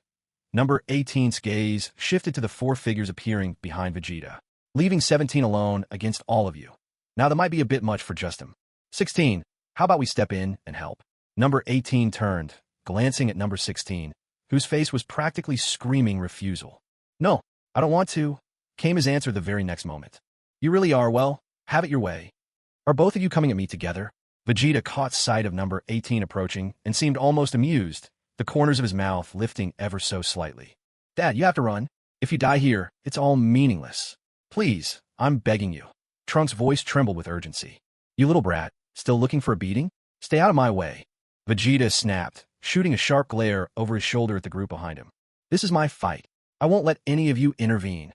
Number 18's gaze shifted to the four figures appearing behind Vegeta, leaving 17 alone against all of you. Now that might be a bit much for just him. 16, how about we step in and help? Number 18 turned, glancing at number 16, whose face was practically screaming refusal. No, I don't want to, came his answer the very next moment. You really are, well, have it your way. Are both of you coming at me together? Vegeta caught sight of number 18 approaching and seemed almost amused, the corners of his mouth lifting ever so slightly. Dad, you have to run. If you die here, it's all meaningless. Please, I'm begging you. Trunks' voice trembled with urgency. You little brat, still looking for a beating? Stay out of my way. Vegeta snapped, shooting a sharp glare over his shoulder at the group behind him. This is my fight. I won't let any of you intervene.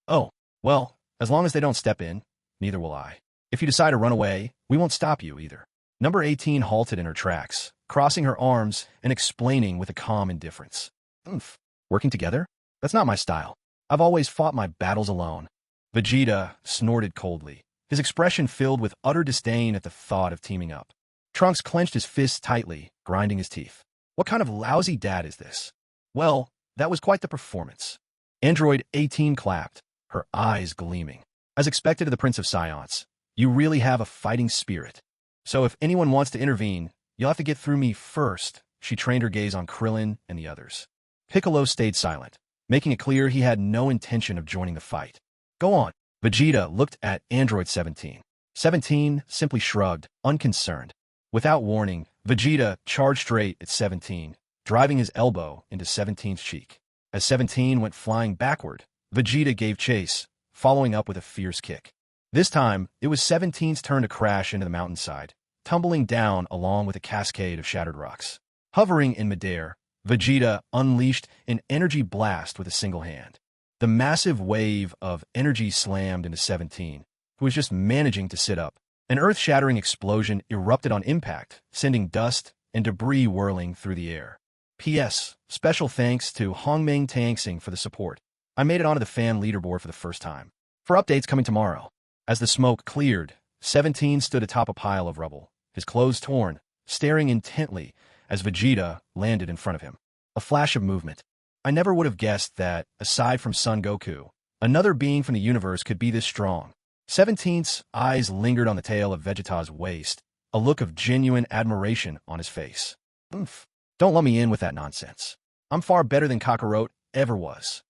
Oh, well, as long as they don't step in, neither will I. If you decide to run away, we won't stop you either. Number 18 halted in her tracks, crossing her arms and explaining with a calm indifference. Working together? That's not my style. I've always fought my battles alone. Vegeta snorted coldly, his expression filled with utter disdain at the thought of teaming up. Trunks clenched his fists tightly, grinding his teeth. What kind of lousy dad is this? Well, that was quite the performance. Android 18 clapped, her eyes gleaming. As expected of the Prince of Saiyans, you really have a fighting spirit. So if anyone wants to intervene, you'll have to get through me first, she trained her gaze on Krillin and the others. Piccolo stayed silent, making it clear he had no intention of joining the fight. Go on. Vegeta looked at Android 17. 17 simply shrugged, unconcerned. Without warning, Vegeta charged straight at 17, driving his elbow into 17's cheek. As 17 went flying backward, Vegeta gave chase, following up with a fierce kick. This time, it was 17's turn to crash into the mountainside, tumbling down along with a cascade of shattered rocks. Hovering in midair, Vegeta unleashed an energy blast with a single hand. The massive wave of energy slammed into 17, who was just managing to sit up. An earth-shattering explosion erupted on impact, sending dust and debris whirling through the air. P.S. Special thanks to Hongmeng Tangsing for the support. I made it onto the fan leaderboard for the first time. For updates coming tomorrow. As the smoke cleared, 17 stood atop a pile of rubble, his clothes torn, staring intently as Vegeta landed in front of him. A flash of movement. I never would have guessed that, aside from Son Goku, another being from the universe could be this strong. 17's eyes lingered on the tail of Vegeta's waist, a look of genuine admiration on his face. Oomph. Don't let me in with that nonsense. I'm far better than Kakarot ever was.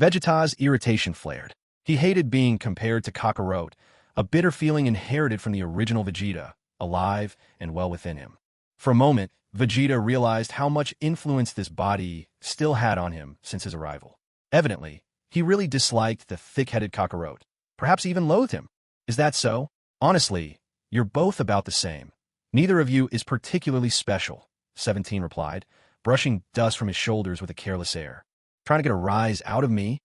Vegeta's irritation flared. He hated being compared to Kakarot, a bitter feeling inherited from the original Vegeta, alive and well within him. For a moment, Vegeta realized how much influence this body still had on him since his arrival. Evidently, he really disliked the thick-headed Kakarot, perhaps even loathed him. Is that so? Honestly, you're both about the same. Neither of you is particularly special, 17 replied, brushing dust from his shoulders with a careless air. Trying to get a rise out of me?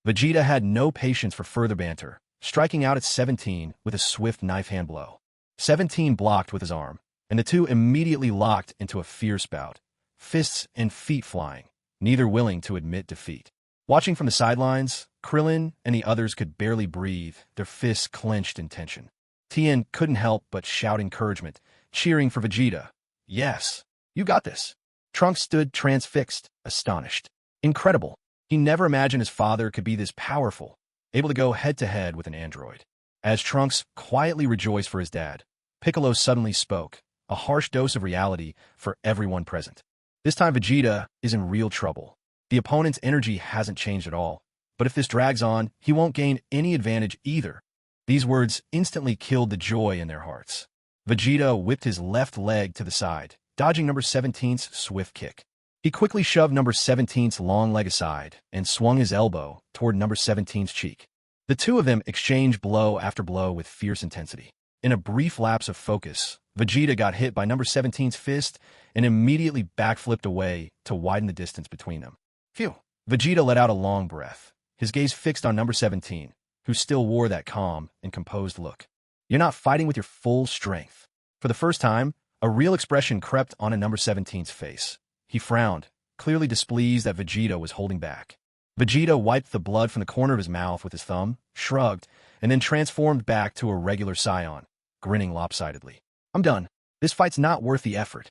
Vegeta had no patience for further banter, striking out at 17 with a swift knife-hand blow. 17 blocked with his arm, and the two immediately locked into a fierce bout, fists and feet flying, neither willing to admit defeat. Watching from the sidelines, Krillin and the others could barely breathe, their fists clenched in tension. Tien couldn't help but shout encouragement, cheering for Vegeta. Yes, you got this. Trunks stood transfixed, astonished. Incredible. He never imagined his father could be this powerful, able to go head-to-head with an android. As Trunks quietly rejoiced for his dad, Piccolo suddenly spoke, a harsh dose of reality for everyone present. This time Vegeta is in real trouble. The opponent's energy hasn't changed at all, but if this drags on, he won't gain any advantage either. These words instantly killed the joy in their hearts. Vegeta whipped his left leg to the side, dodging number 17's swift kick. He quickly shoved number 17's long leg aside and swung his elbow toward number 17's cheek. The two of them exchanged blow after blow with fierce intensity. In a brief lapse of focus, Vegeta got hit by number 17's fist and immediately backflipped away to widen the distance between them. Phew! Vegeta let out a long breath, his gaze fixed on number 17, who still wore that calm and composed look. You're not fighting with your full strength. For the first time, a real expression crept onto number 17's face. He frowned, clearly displeased that Vegeta was holding back. Vegeta wiped the blood from the corner of his mouth with his thumb, shrugged, and then transformed back to a regular Saiyan, grinning lopsidedly. I'm done. This fight's not worth the effort.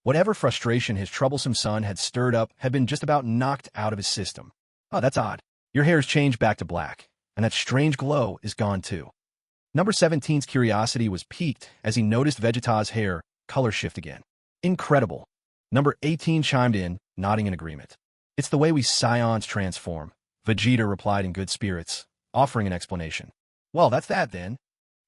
Whatever frustration his troublesome son had stirred up had been just about knocked out of his system. Oh, that's odd. Your hair's changed back to black, and that strange glow is gone too. Number 17's curiosity was piqued as he noticed Vegeta's hair color shift again. Incredible. Number 18 chimed in, nodding in agreement. It's the way we Saiyans transform, Vegeta replied in good spirits, offering an explanation. Well, that's that then.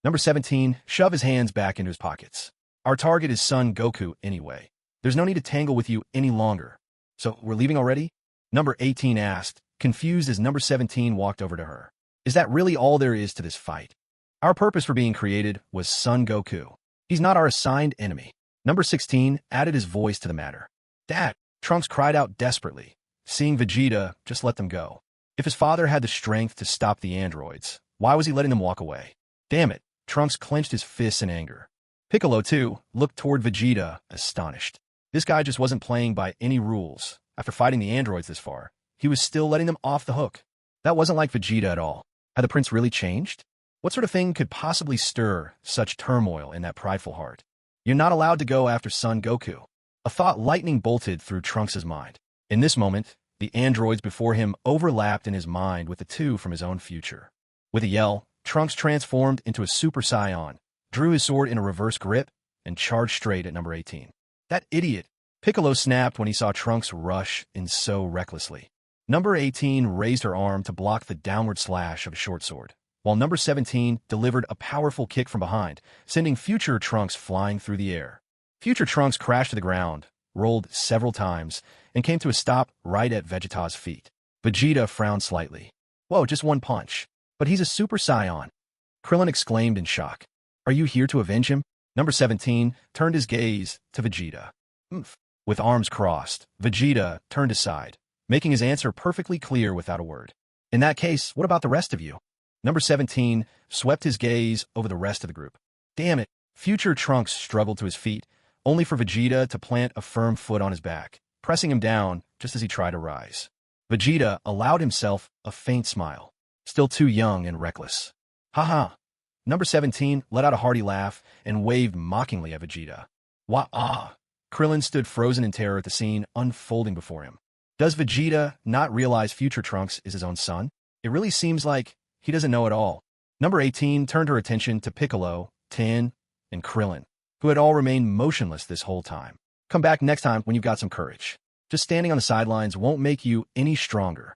Number 17 shoved his hands back into his pockets. Our target is Son Goku anyway. There's no need to tangle with you any longer. So, we're leaving already? Number 18 asked, confused as number 17 walked over to her. Is that really all there is to this fight? Our purpose for being created was Son Goku. He's not our assigned enemy. Number 16 added his voice to the matter. Dad, Trunks cried out desperately. Seeing Vegeta just let them go. If his father had the strength to stop the androids, why was he letting them walk away? Damn it, Trunks clenched his fists in anger. Piccolo, too, looked toward Vegeta, astonished. This guy just wasn't playing by any rules. After fighting the androids this far, he was still letting them off the hook. That wasn't like Vegeta at all. Had the prince really changed? What sort of thing could possibly stir such turmoil in that prideful heart? You're not allowed to go after Son Goku. A thought lightning bolted through Trunks' mind. In this moment, the androids before him overlapped in his mind with the two from his own future. With a yell, Trunks transformed into a Super Saiyan, drew his sword in a reverse grip, and charged straight at number 18. That idiot! Piccolo snapped when he saw Trunks rush in so recklessly. Number 18 raised her arm to block the downward slash of a short sword, while number 17 delivered a powerful kick from behind, sending future Trunks flying through the air. Future Trunks crashed to the ground, rolled several times, and came to a stop right at Vegeta's feet. Vegeta frowned slightly. Whoa, just one punch. But he's a Super Saiyan. Krillin exclaimed in shock. Are you here to avenge him? Number 17 turned his gaze to Vegeta. Oomph. With arms crossed, Vegeta turned aside, making his answer perfectly clear without a word. In that case, what about the rest of you? Number 17 swept his gaze over the rest of the group. Damn it. Future Trunks struggled to his feet, only for Vegeta to plant a firm foot on his back, pressing him down just as he tried to rise. Vegeta allowed himself a faint smile, still too young and reckless. Haha. Number 17 let out a hearty laugh and waved mockingly at Vegeta. Wah-ah. Krillin stood frozen in terror at the scene unfolding before him. Does Vegeta not realize future Trunks is his own son? It really seems like he doesn't know at all. Number 18 turned her attention to Piccolo, Tien, and Krillin, who had all remained motionless this whole time. Come back next time when you've got some courage. Just standing on the sidelines won't make you any stronger.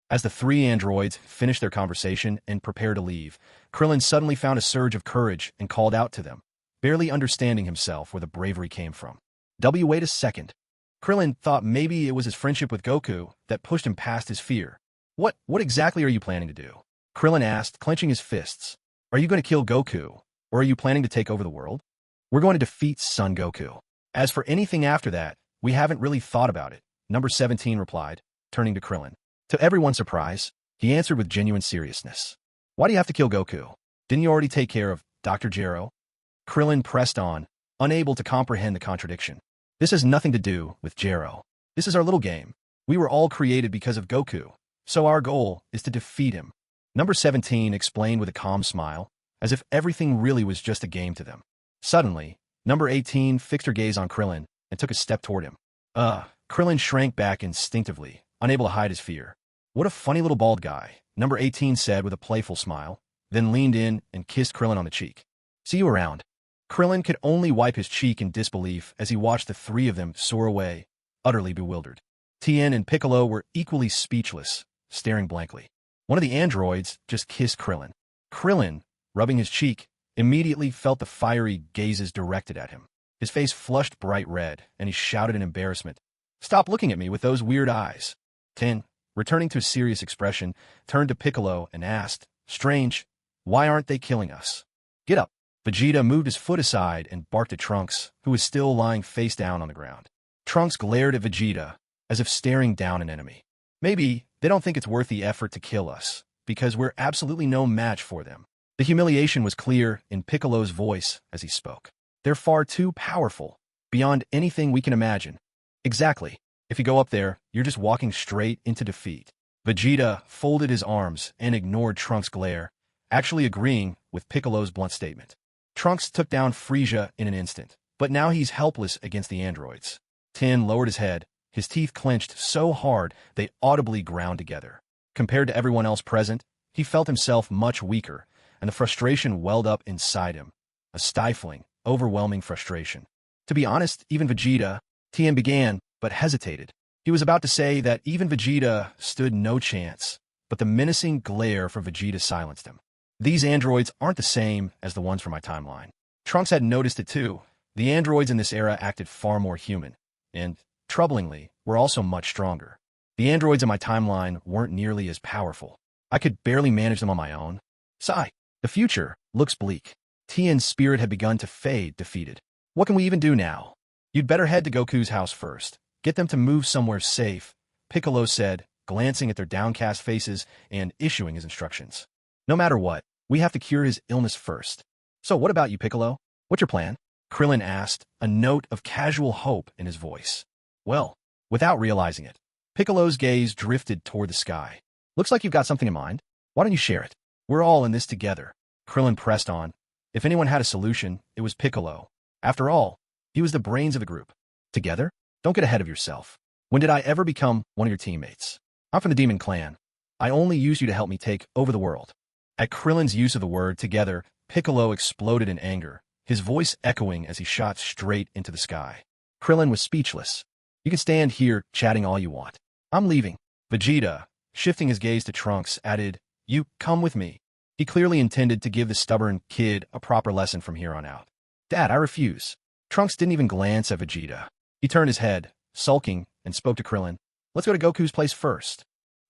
As the three androids finished their conversation and prepared to leave, Krillin suddenly found a surge of courage and called out to them, barely understanding himself where the bravery came from. Wait a second. Krillin thought maybe it was his friendship with Goku that pushed him past his fear. What exactly are you planning to do? Krillin asked, clenching his fists. Are you going to kill Goku, or are you planning to take over the world? We're going to defeat Son Goku. As for anything after that, we haven't really thought about it, Number 17 replied, turning to Krillin. To everyone's surprise, he answered with genuine seriousness. Why do you have to kill Goku? Didn't you already take care of Dr. Gero? Krillin pressed on, unable to comprehend the contradiction. This has nothing to do with Gero. This is our little game. We were all created because of Goku, so our goal is to defeat him. Number 17 explained with a calm smile, as if everything really was just a game to them. Suddenly, Number 18 fixed her gaze on Krillin and took a step toward him. Krillin shrank back instinctively, unable to hide his fear. What a funny little bald guy, Number 18 said with a playful smile, then leaned in and kissed Krillin on the cheek. See you around. Krillin could only wipe his cheek in disbelief as he watched the three of them soar away, utterly bewildered. Tien and Piccolo were equally speechless, staring blankly. One of the androids just kissed Krillin. Krillin, rubbing his cheek, immediately felt the fiery gazes directed at him. His face flushed bright red, and he shouted in embarrassment, Stop looking at me with those weird eyes. Tien, returning to a serious expression, turned to Piccolo and asked, Strange, why aren't they killing us? Get up. Vegeta moved his foot aside and barked at Trunks, who was still lying face down on the ground. Trunks glared at Vegeta, as if staring down an enemy. Maybe they don't think it's worth the effort to kill us, because we're absolutely no match for them. The humiliation was clear in Piccolo's voice as he spoke. They're far too powerful, beyond anything we can imagine. Exactly. If you go up there, you're just walking straight into defeat. Vegeta folded his arms and ignored Trunks' glare, actually agreeing with Piccolo's blunt statement. Trunks took down Frieza in an instant, but now he's helpless against the androids. Tien lowered his head, his teeth clenched so hard they audibly ground together. Compared to everyone else present, he felt himself much weaker, and the frustration welled up inside him. A stifling, overwhelming frustration. To be honest, even Vegeta, Tien began, but hesitated. He was about to say that even Vegeta stood no chance, but the menacing glare from Vegeta silenced him. These androids aren't the same as the ones from my timeline. Trunks had noticed it too. The androids in this era acted far more human, and, troublingly, were also much stronger. The androids in my timeline weren't nearly as powerful. I could barely manage them on my own. Sigh. The future looks bleak. Tien's spirit had begun to fade defeated. What can we even do now? You'd better head to Goku's house first. Get them to move somewhere safe, Piccolo said, glancing at their downcast faces and issuing his instructions. No matter what, we have to cure his illness first. So what about you, Piccolo? What's your plan? Krillin asked, a note of casual hope in his voice. Well, without realizing it, Piccolo's gaze drifted toward the sky. Looks like you've got something in mind. Why don't you share it? We're all in this together. Krillin pressed on. If anyone had a solution, it was Piccolo. After all, he was the brains of the group. Together? Don't get ahead of yourself. When did I ever become one of your teammates? I'm from the Demon Clan. I only use you to help me take over the world. At Krillin's use of the word together, Piccolo exploded in anger, his voice echoing as he shot straight into the sky. Krillin was speechless. You can stand here chatting all you want. I'm leaving. Vegeta, shifting his gaze to Trunks, added, You come with me. He clearly intended to give the stubborn kid a proper lesson from here on out. Dad, I refuse. Trunks didn't even glance at Vegeta. He turned his head, sulking, and spoke to Krillin. Let's go to Goku's place first.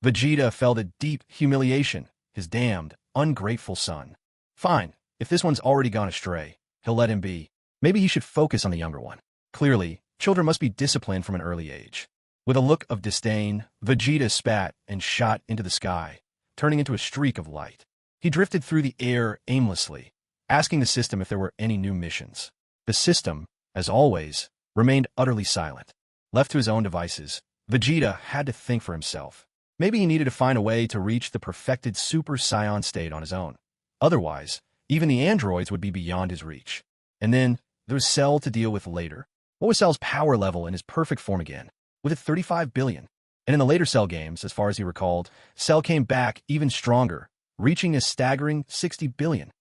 Vegeta felt a deep humiliation, his damned, ungrateful son. Fine, if this one's already gone astray, he'll let him be. Maybe he should focus on the younger one. Clearly, children must be disciplined from an early age. With a look of disdain, Vegeta spat and shot into the sky, turning into a streak of light. He drifted through the air aimlessly, asking the system if there were any new missions. The system, as always, remained utterly silent. Left to his own devices, Vegeta had to think for himself. Maybe he needed to find a way to reach the perfected Super Saiyan state on his own. Otherwise, even the androids would be beyond his reach. And then, there was Cell to deal with later. What was Cell's power level in his perfect form again? With it 35 billion. And in the later Cell games, as far as he recalled, Cell came back even stronger, reaching a staggering 60 billion.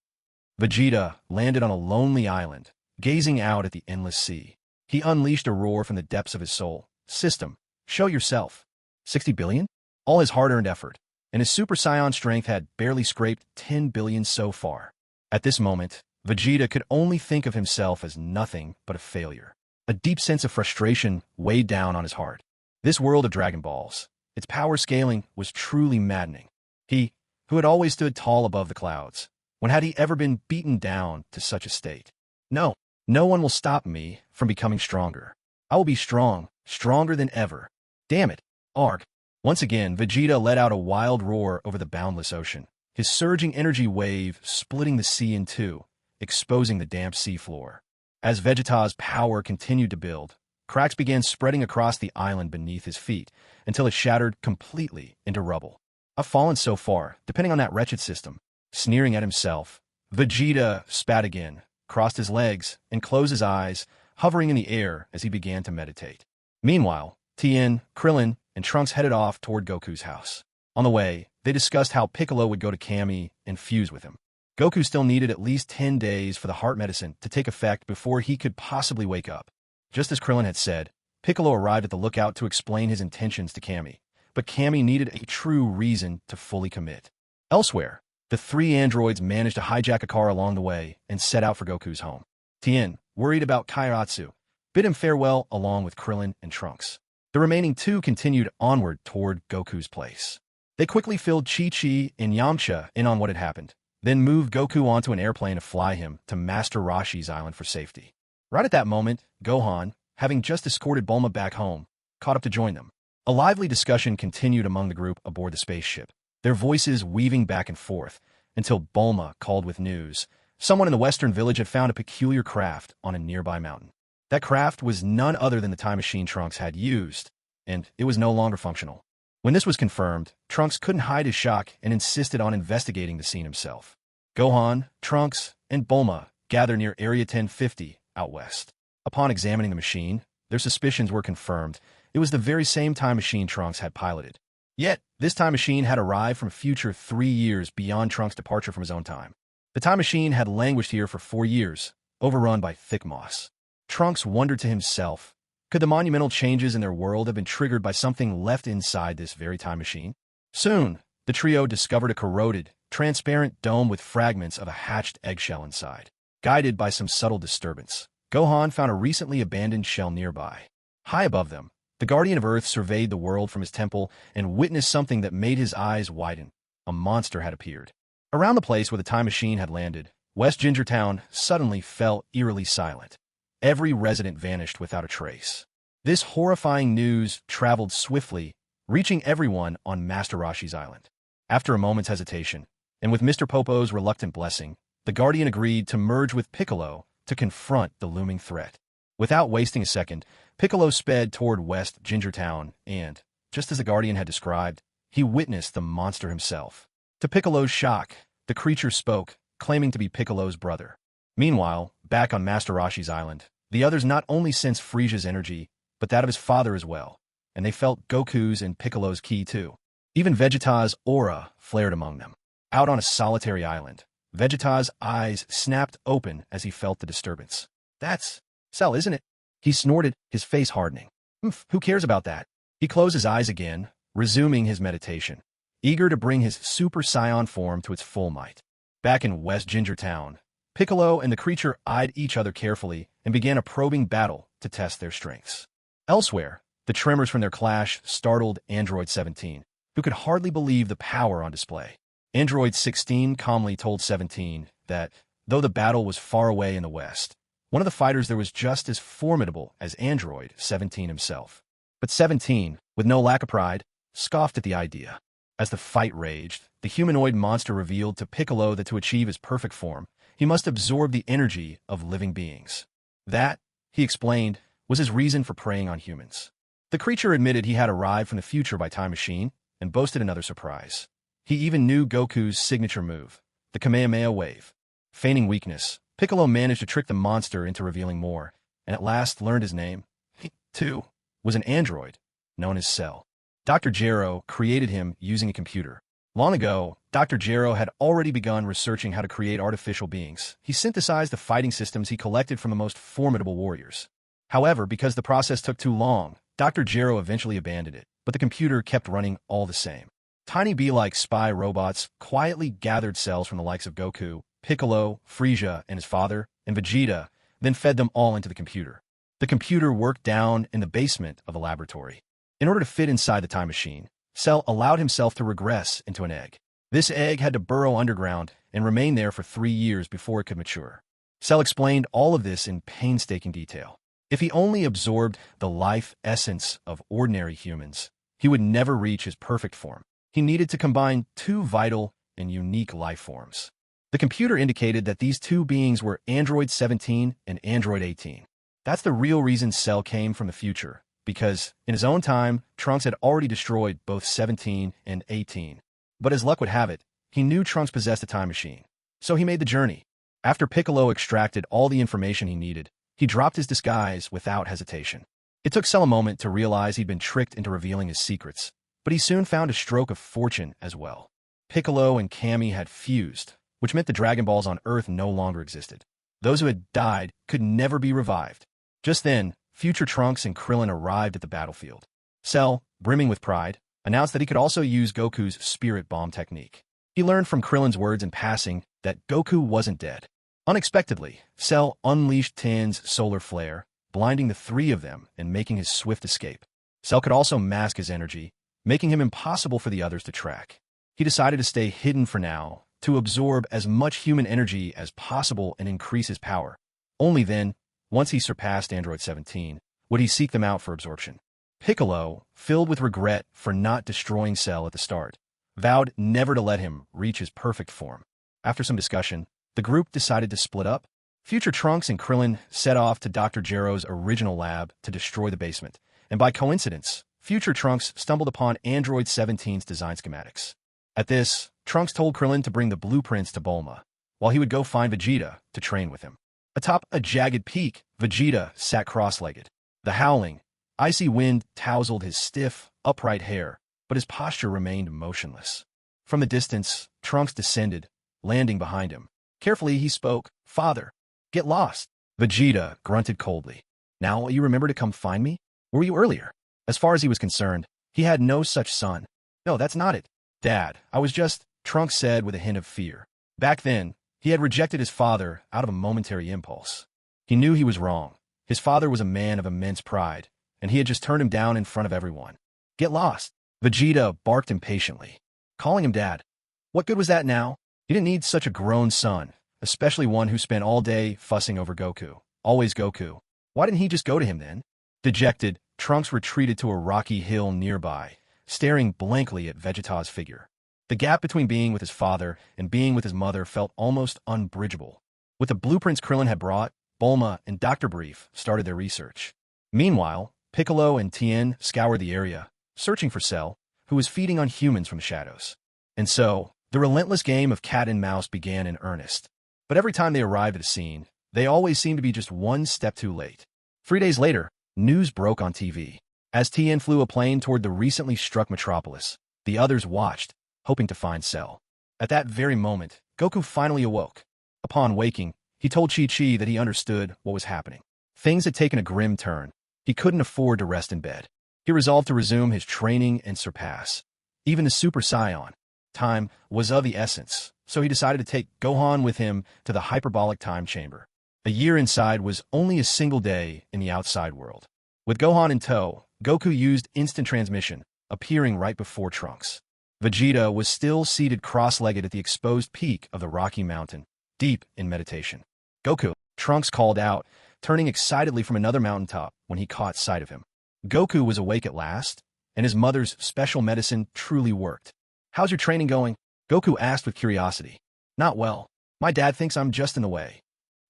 Vegeta landed on a lonely island, gazing out at the endless sea. He unleashed a roar from the depths of his soul. System, show yourself. 60 billion? All his hard-earned effort, and his Super Saiyan strength had barely scraped 10 billion so far. At this moment, Vegeta could only think of himself as nothing but a failure. A deep sense of frustration weighed down on his heart. This world of Dragon Balls, its power scaling was truly maddening. He, who had always stood tall above the clouds, when had he ever been beaten down to such a state? No, no one will stop me from becoming stronger. I will be strong, stronger than ever. Damn it, Arg. Once again, Vegeta let out a wild roar over the boundless ocean, his surging energy wave splitting the sea in two, exposing the damp seafloor. As Vegeta's power continued to build, cracks began spreading across the island beneath his feet until it shattered completely into rubble. I've fallen so far, depending on that wretched system. Sneering at himself, Vegeta spat again, crossed his legs, and closed his eyes, hovering in the air as he began to meditate. Meanwhile, Tien, Krillin, and Trunks headed off toward Goku's house. On the way, they discussed how Piccolo would go to Kami and fuse with him. Goku still needed at least 10 days for the heart medicine to take effect before he could possibly wake up. Just as Krillin had said, Piccolo arrived at the lookout to explain his intentions to Kami, but Kami needed a true reason to fully commit. Elsewhere, the three androids managed to hijack a car along the way and set out for Goku's home. Tien, worried about Chiaotzu, bid him farewell along with Krillin and Trunks. The remaining two continued onward toward Goku's place. They quickly filled Chi-Chi and Yamcha in on what had happened, then moved Goku onto an airplane to fly him to Master Roshi's island for safety. Right at that moment, Gohan, having just escorted Bulma back home, caught up to join them. A lively discussion continued among the group aboard the spaceship, their voices weaving back and forth, until Bulma called with news. Someone in the western village had found a peculiar craft on a nearby mountain. That craft was none other than the time machine Trunks had used, and it was no longer functional. When this was confirmed, Trunks couldn't hide his shock and insisted on investigating the scene himself. Gohan, Trunks, and Bulma gathered near Area 1050 out west. Upon examining the machine, their suspicions were confirmed. It was the very same time machine Trunks had piloted. Yet, this time machine had arrived from a future 3 years beyond Trunks' departure from his own time. The time machine had languished here for 4 years, overrun by thick moss. Trunks wondered to himself, could the monumental changes in their world have been triggered by something left inside this very time machine? Soon, the trio discovered a corroded, transparent dome with fragments of a hatched eggshell inside. Guided by some subtle disturbance, Gohan found a recently abandoned shell nearby. High above them, the Guardian of Earth surveyed the world from his temple and witnessed something that made his eyes widen. A monster had appeared. Around the place where the time machine had landed, West Gingertown suddenly fell eerily silent. Every resident vanished without a trace. This horrifying news traveled swiftly, reaching everyone on Master Roshi's island. After a moment's hesitation, and with Mr. Popo's reluctant blessing, the Guardian agreed to merge with Piccolo to confront the looming threat. Without wasting a second, Piccolo sped toward West Gingertown and, just as the Guardian had described, he witnessed the monster himself. To Piccolo's shock, the creature spoke, claiming to be Piccolo's brother. Meanwhile, back on Master Roshi's island, the others not only sensed Frieza's energy, but that of his father as well, and they felt Goku's and Piccolo's ki too. Even Vegeta's aura flared among them. Out on a solitary island, Vegeta's eyes snapped open as he felt the disturbance. That's Cell, isn't it? He snorted, his face hardening. Who cares about that? He closed his eyes again, resuming his meditation, eager to bring his Super Saiyan form to its full might. Back in West Gingertown, Piccolo and the creature eyed each other carefully and began a probing battle to test their strengths. Elsewhere, the tremors from their clash startled Android 17, who could hardly believe the power on display. Android 16 calmly told 17 that, though the battle was far away in the west, one of the fighters there was just as formidable as Android 17 himself. But 17, with no lack of pride, scoffed at the idea. As the fight raged, the humanoid monster revealed to Piccolo that to achieve his perfect form, he must absorb the energy of living beings. That, he explained, was his reason for preying on humans. The creature admitted he had arrived from the future by time machine and boasted another surprise. He even knew Goku's signature move, the Kamehameha Wave. Feigning weakness, Piccolo managed to trick the monster into revealing more, and at last learned his name. He, too, was an android, known as Cell. Dr. Gero created him using a computer. Long ago, Dr. Gero had already begun researching how to create artificial beings. He synthesized the fighting systems he collected from the most formidable warriors. However, because the process took too long, Dr. Gero eventually abandoned it, but the computer kept running all the same. Tiny bee-like spy robots quietly gathered cells from the likes of Goku, Piccolo, Frieza, and his father, and Vegeta, then fed them all into the computer. The computer worked down in the basement of the laboratory. In order to fit inside the time machine, Cell allowed himself to regress into an egg. This egg had to burrow underground and remain there for 3 years before it could mature. Cell explained all of this in painstaking detail. If he only absorbed the life essence of ordinary humans, he would never reach his perfect form. He needed to combine 2 vital and unique life forms. The computer indicated that these 2 beings were Android 17 and Android 18. That's the real reason Cell came from the future, because, in his own time, Trunks had already destroyed both 17 and 18. But as luck would have it, he knew Trunks possessed a time machine. So he made the journey. After Piccolo extracted all the information he needed, he dropped his disguise without hesitation. It took Cell a moment to realize he'd been tricked into revealing his secrets, but he soon found a stroke of fortune as well. Piccolo and Kami had fused, which meant the Dragon Balls on Earth no longer existed. Those who had died could never be revived. Just then, future Trunks and Krillin arrived at the battlefield. Cell, brimming with pride, announced that he could also use Goku's spirit bomb technique. He learned from Krillin's words in passing that Goku wasn't dead. Unexpectedly, Cell unleashed Ten's solar flare, blinding the 3 of them and making his swift escape. Cell could also mask his energy, making him impossible for the others to track. He decided to stay hidden for now, to absorb as much human energy as possible and increase his power. Only then, once he surpassed Android 17, would he seek them out for absorption. Piccolo, filled with regret for not destroying Cell at the start, vowed never to let him reach his perfect form. After some discussion, the group decided to split up. Future Trunks and Krillin set off to Dr. Gero's original lab to destroy the basement, and by coincidence, Future Trunks stumbled upon Android 17's design schematics. At this, Trunks told Krillin to bring the blueprints to Bulma, while he would go find Vegeta to train with him. Atop a jagged peak, Vegeta sat cross-legged. The howling, icy wind tousled his stiff, upright hair, but his posture remained motionless. From the distance, Trunks descended, landing behind him. Carefully, he spoke, "Father, get lost." Vegeta grunted coldly. "Now you remember to come find me? Where were you earlier?" As far as he was concerned, he had no such son. "No, that's not it. Dad, I was just," Trunks said with a hint of fear. Back then, he had rejected his father out of a momentary impulse. He knew he was wrong. His father was a man of immense pride, and he had just turned him down in front of everyone. "Get lost." Vegeta barked impatiently, calling him Dad. What good was that now? He didn't need such a grown son, especially one who spent all day fussing over Goku. Always Goku. Why didn't he just go to him then? Dejected, Trunks retreated to a rocky hill nearby, staring blankly at Vegeta's figure. The gap between being with his father and being with his mother felt almost unbridgeable. With the blueprints Krillin had brought, Bulma and Dr. Brief started their research. Meanwhile, Piccolo and Tien scoured the area, searching for Cell, who was feeding on humans from the shadows. And so, the relentless game of cat and mouse began in earnest. But every time they arrived at a scene, they always seemed to be just one step too late. 3 days later, news broke on TV. As Tien flew a plane toward the recently struck metropolis, the others watched, hoping to find Cell. At that very moment, Goku finally awoke. Upon waking, he told Chi-Chi that he understood what was happening. Things had taken a grim turn. He couldn't afford to rest in bed. He resolved to resume his training and surpass. Even the Super Saiyan time was of the essence, so he decided to take Gohan with him to the hyperbolic time chamber. A year inside was only a single day in the outside world. With Gohan in tow, Goku used instant transmission, appearing right before Trunks. Vegeta was still seated cross-legged at the exposed peak of the Rocky Mountain, deep in meditation. "Goku," Trunks called out, turning excitedly from another mountaintop when he caught sight of him. Goku was awake at last, and his mother's special medicine truly worked. "How's your training going?" Goku asked with curiosity. "Not well. My dad thinks I'm just in the way."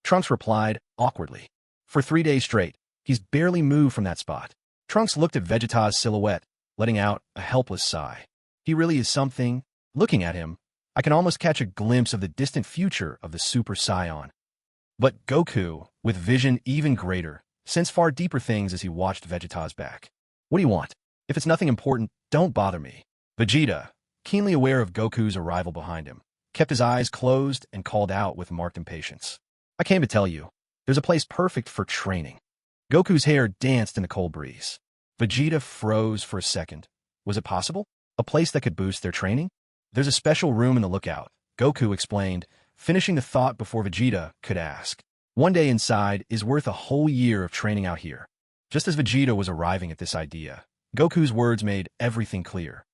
Trunks replied, awkwardly. "For 3 days straight, he's barely moved from that spot." Trunks looked at Vegeta's silhouette, letting out a helpless sigh. "He really is something." Looking at him, I can almost catch a glimpse of the distant future of the Super Saiyan. But Goku, with vision even greater, sensed far deeper things as he watched Vegeta's back. "What do you want? If it's nothing important, don't bother me." Vegeta, keenly aware of Goku's arrival behind him, kept his eyes closed and called out with marked impatience. "I came to tell you, there's a place perfect for training." Goku's hair danced in the cold breeze. Vegeta froze for a second. Was it possible? A place that could boost their training? "There's a special room in the lookout," Goku explained, finishing the thought before Vegeta could ask. "One day inside is worth a whole year of training out here." Just as Vegeta was arriving at this idea, Goku's words made everything clear.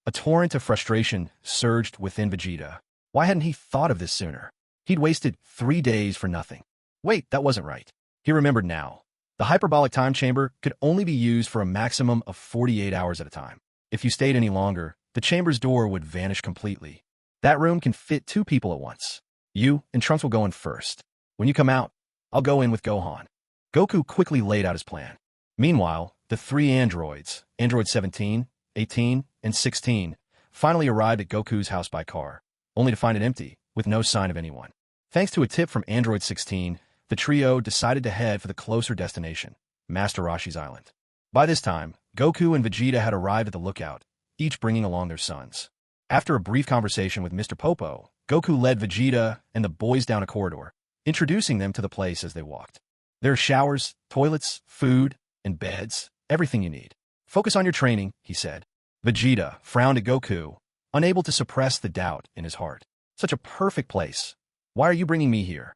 A torrent of frustration surged within Vegeta. Why hadn't he thought of this sooner? He'd wasted 3 days for nothing. Wait, that wasn't right. He remembered now. The hyperbolic time chamber could only be used for a maximum of 48 hours at a time. If you stayed any longer, the chamber's door would vanish completely. That room can fit 2 people at once. You and Trunks will go in first. When you come out, I'll go in with Gohan. Goku quickly laid out his plan. Meanwhile, the 3 androids, Android 17, 18, and 16, finally arrived at Goku's house by car, only to find it empty, with no sign of anyone. Thanks to a tip from Android 16, the trio decided to head for the closer destination, Master Roshi's Island. By this time, Goku and Vegeta had arrived at the lookout, each bringing along their sons. After a brief conversation with Mr. Popo, Goku led Vegeta and the boys down a corridor, introducing them to the place as they walked. "There are showers, toilets, food, and beds, everything you need. Focus on your training," he said. Vegeta frowned at Goku, unable to suppress the doubt in his heart. "Such a perfect place. Why are you bringing me here?"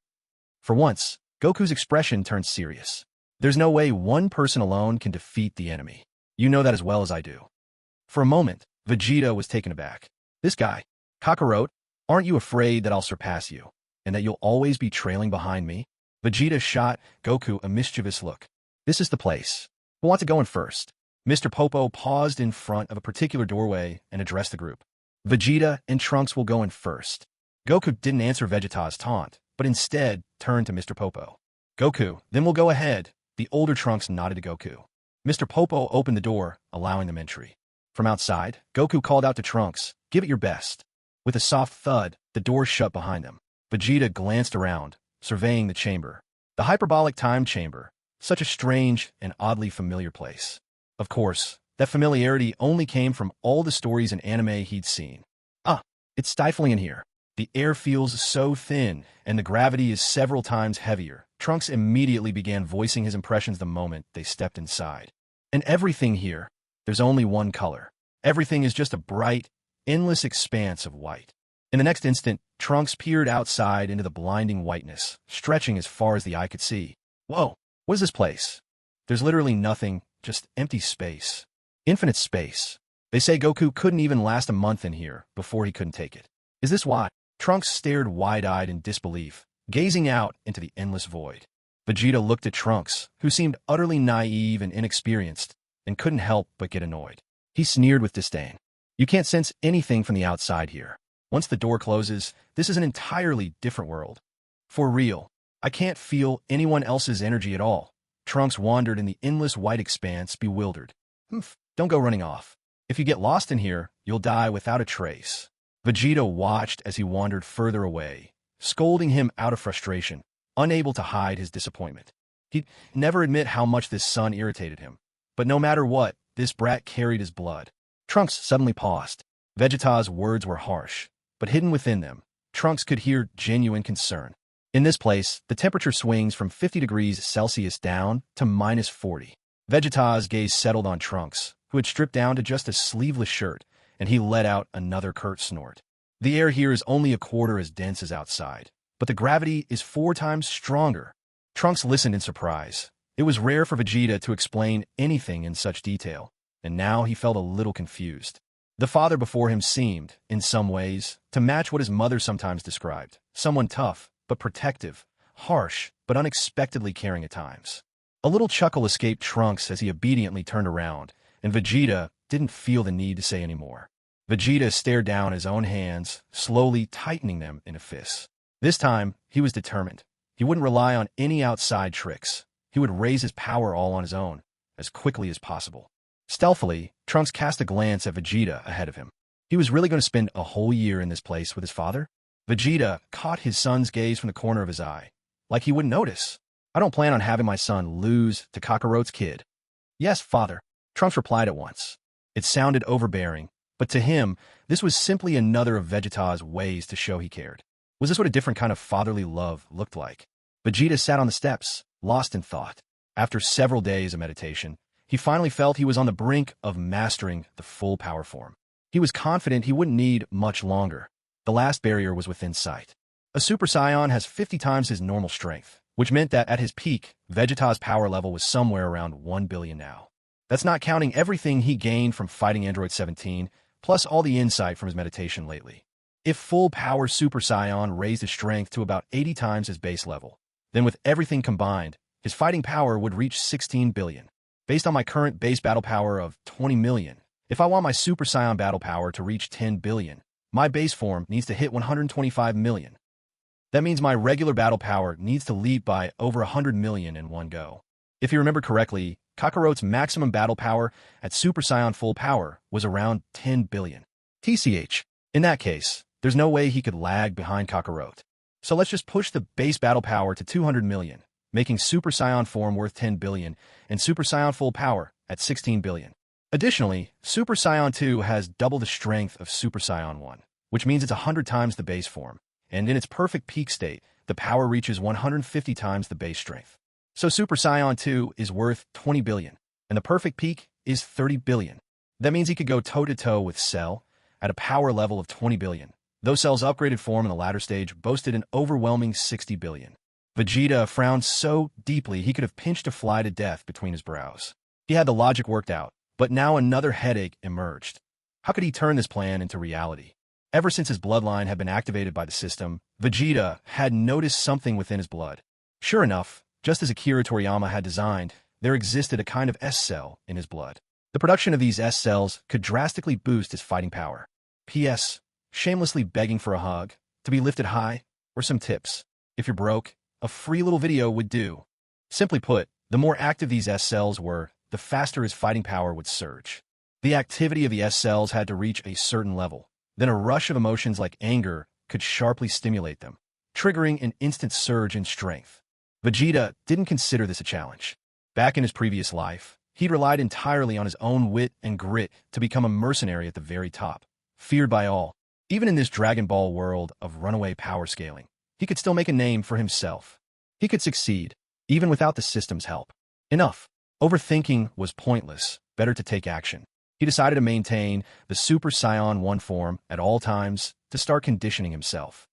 For once, Goku's expression turned serious. "There's no way one person alone can defeat the enemy. You know that as well as I do." For a moment, Vegeta was taken aback. "This guy, Kakarot, aren't you afraid that I'll surpass you, and that you'll always be trailing behind me?" Vegeta shot Goku a mischievous look. "This is the place. Who wants to go in first?" Mr. Popo paused in front of a particular doorway and addressed the group. "Vegeta and Trunks will go in first." Goku didn't answer Vegeta's taunt, but instead turned to Mr. Popo. "Goku, then we'll go ahead." The older Trunks nodded to Goku. Mr. Popo opened the door, allowing them entry. From outside, Goku called out to Trunks, "Give it your best." With a soft thud, the door shut behind them. Vegeta glanced around, surveying the chamber. The hyperbolic time chamber, such a strange and oddly familiar place. Of course, that familiarity only came from all the stories in anime he'd seen. It's stifling in here. The air feels so thin, and the gravity is several times heavier. Trunks immediately began voicing his impressions the moment they stepped inside. And everything here, there's only one color. Everything is just a bright, endless expanse of white. In the next instant, Trunks peered outside into the blinding whiteness, stretching as far as the eye could see. Whoa, what is this place? There's literally nothing, just empty space. Infinite space. They say Goku couldn't even last a month in here before he couldn't take it. Is this why? Trunks stared wide-eyed in disbelief, gazing out into the endless void. Vegeta looked at Trunks, who seemed utterly naive and inexperienced, and couldn't help but get annoyed. He sneered with disdain. "You can't sense anything from the outside here. Once the door closes, this is an entirely different world. For real, I can't feel anyone else's energy at all." Trunks wandered in the endless white expanse, bewildered. Don't go running off. If you get lost in here, you'll die without a trace." Vegeta watched as he wandered further away, scolding him out of frustration, unable to hide his disappointment. He'd never admit how much this son irritated him, but no matter what, this brat carried his blood. Trunks suddenly paused. Vegeta's words were harsh, but hidden within them, Trunks could hear genuine concern. In this place, the temperature swings from 50 degrees Celsius down to -40. Vegeta's gaze settled on Trunks, who had stripped down to just a sleeveless shirt, and he let out another curt snort. The air here is only a quarter as dense as outside, but the gravity is 4 times stronger. Trunks listened in surprise. It was rare for Vegeta to explain anything in such detail, and now he felt a little confused. The father before him seemed, in some ways, to match what his mother sometimes described, someone tough, but protective, harsh, but unexpectedly caring at times. A little chuckle escaped Trunks as he obediently turned around, and Vegeta didn't feel the need to say any more. Vegeta stared down his own hands, slowly tightening them in a fist. This time, he was determined. He wouldn't rely on any outside tricks. He would raise his power all on his own, as quickly as possible. Stealthily, Trunks cast a glance at Vegeta ahead of him. He was really going to spend a whole year in this place with his father? Vegeta caught his son's gaze from the corner of his eye, like he wouldn't notice. I don't plan on having my son lose to Kakarot's kid. Yes, father, Trunks replied at once. It sounded overbearing, but to him, this was simply another of Vegeta's ways to show he cared. Was this what a different kind of fatherly love looked like? Vegeta sat on the steps, lost in thought. After several days of meditation, he finally felt he was on the brink of mastering the full power form. He was confident he wouldn't need much longer. The last barrier was within sight. A Super Saiyan has 50 times his normal strength, which meant that at his peak, Vegeta's power level was somewhere around 1 billion now. That's not counting everything he gained from fighting Android 17, plus all the insight from his meditation lately. If full power Super Saiyan raised his strength to about 80 times his base level, then with everything combined, his fighting power would reach 16 billion. Based on my current base battle power of 20 million, if I want my Super Saiyan battle power to reach 10 billion, my base form needs to hit 125 million. That means my regular battle power needs to leap by over 100 million in one go. If you remember correctly, Kakarot's maximum battle power at Super Saiyan full power was around 10 billion. TCH. In that case, there's no way he could lag behind Kakarot. So let's just push the base battle power to 200 million, making Super Saiyan form worth 10 billion and Super Saiyan full power at 16 billion. Additionally, Super Saiyan 2 has double the strength of Super Saiyan 1, which means it's 100 times the base form, and in its perfect peak state, the power reaches 150 times the base strength. So Super Saiyan 2 is worth 20 billion, and the perfect peak is 30 billion. That means he could go toe-to-toe with Cell at a power level of 20 billion, though Cell's upgraded form in the latter stage boasted an overwhelming 60 billion. Vegeta frowned so deeply he could have pinched a fly to death between his brows. He had the logic worked out, but now another headache emerged. How could he turn this plan into reality? Ever since his bloodline had been activated by the system, Vegeta had noticed something within his blood. Sure enough, just as Akira Toriyama had designed, there existed a kind of S-cell in his blood. The production of these S-cells could drastically boost his fighting power. P.S. Shamelessly begging for a hug, to be lifted high, or some tips. If you're broke, a free little video would do. Simply put, the more active these S-cells were, the faster his fighting power would surge. The activity of the S-cells had to reach a certain level. Then a rush of emotions like anger could sharply stimulate them, triggering an instant surge in strength. Vegeta didn't consider this a challenge. Back in his previous life, he'd relied entirely on his own wit and grit to become a mercenary at the very top, feared by all. Even in this Dragon Ball world of runaway power scaling, he could still make a name for himself. He could succeed, even without the system's help. Enough. Overthinking was pointless. Better to take action. He decided to maintain the Super Saiyan 1 form at all times to start conditioning himself.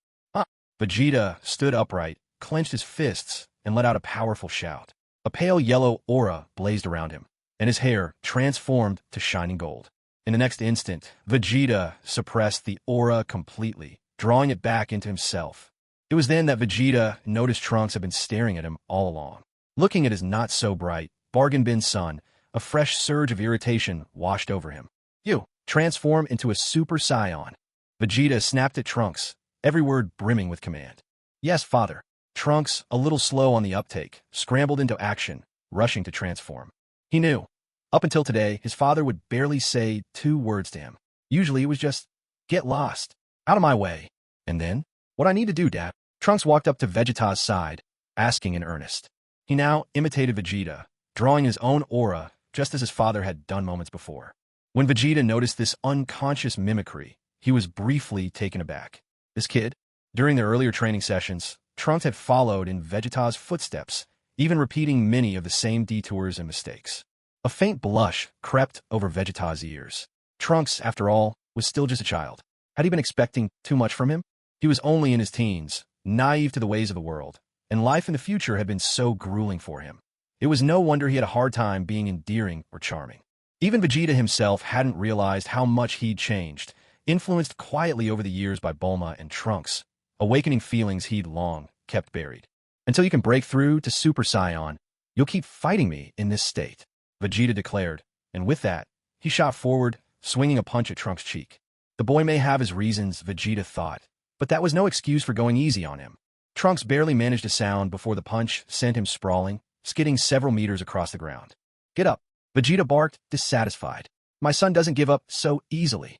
Vegeta stood upright, clenched his fists, and let out a powerful shout. A pale yellow aura blazed around him, and his hair transformed to shining gold. In the next instant, Vegeta suppressed the aura completely, drawing it back into himself. It was then that Vegeta noticed Trunks had been staring at him all along. Looking at his not-so-bright, bargain bin son, a fresh surge of irritation washed over him. You, transform into a Super Saiyan. Vegeta snapped at Trunks, every word brimming with command. Yes, father. Trunks, a little slow on the uptake, scrambled into action, rushing to transform. He knew. Up until today, his father would barely say 2 words to him. Usually it was just, get lost, out of my way. And then, what I need to do, Dad? Trunks walked up to Vegeta's side, asking in earnest. He now imitated Vegeta, drawing his own aura just as his father had done moments before. When Vegeta noticed this unconscious mimicry, he was briefly taken aback. This kid? During their earlier training sessions, Trunks had followed in Vegeta's footsteps, even repeating many of the same detours and mistakes. A faint blush crept over Vegeta's ears. Trunks, after all, was still just a child. Had he been expecting too much from him? He was only in his teens, naive to the ways of the world, and life in the future had been so grueling for him. It was no wonder he had a hard time being endearing or charming. Even Vegeta himself hadn't realized how much he'd changed, influenced quietly over the years by Bulma and Trunks, awakening feelings he'd long kept buried. Until you can break through to Super Saiyan, you'll keep fighting me in this state, Vegeta declared, and with that, he shot forward, swinging a punch at Trunks' cheek. The boy may have his reasons, Vegeta thought, but that was no excuse for going easy on him. Trunks barely managed a sound before the punch sent him sprawling, skidding several meters across the ground. Get up, Vegeta barked, dissatisfied. My son doesn't give up so easily.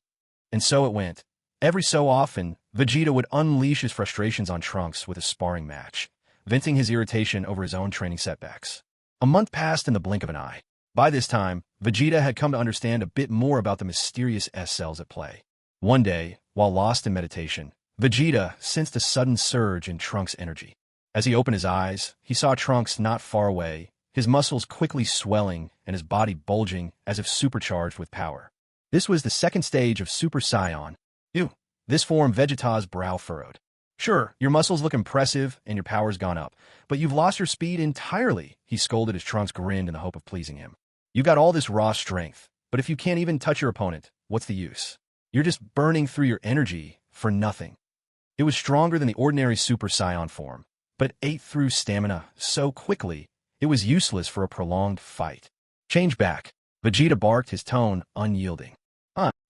And so it went. Every so often, Vegeta would unleash his frustrations on Trunks with a sparring match, venting his irritation over his own training setbacks. A month passed in the blink of an eye. By this time, Vegeta had come to understand a bit more about the mysterious S-cells at play. One day, while lost in meditation, Vegeta sensed a sudden surge in Trunks' energy. As he opened his eyes, he saw Trunks not far away, his muscles quickly swelling and his body bulging as if supercharged with power. This was the second stage of Super Saiyan. Ew. This form Vegeta's brow furrowed. Sure, your muscles look impressive and your power's gone up, but you've lost your speed entirely, he scolded as Trunks grinned in the hope of pleasing him. You've got all this raw strength, but if you can't even touch your opponent, what's the use? You're just burning through your energy for nothing. It was stronger than the ordinary Super Saiyan form, but ate through stamina so quickly, it was useless for a prolonged fight. Change back, Vegeta barked, his tone unyielding.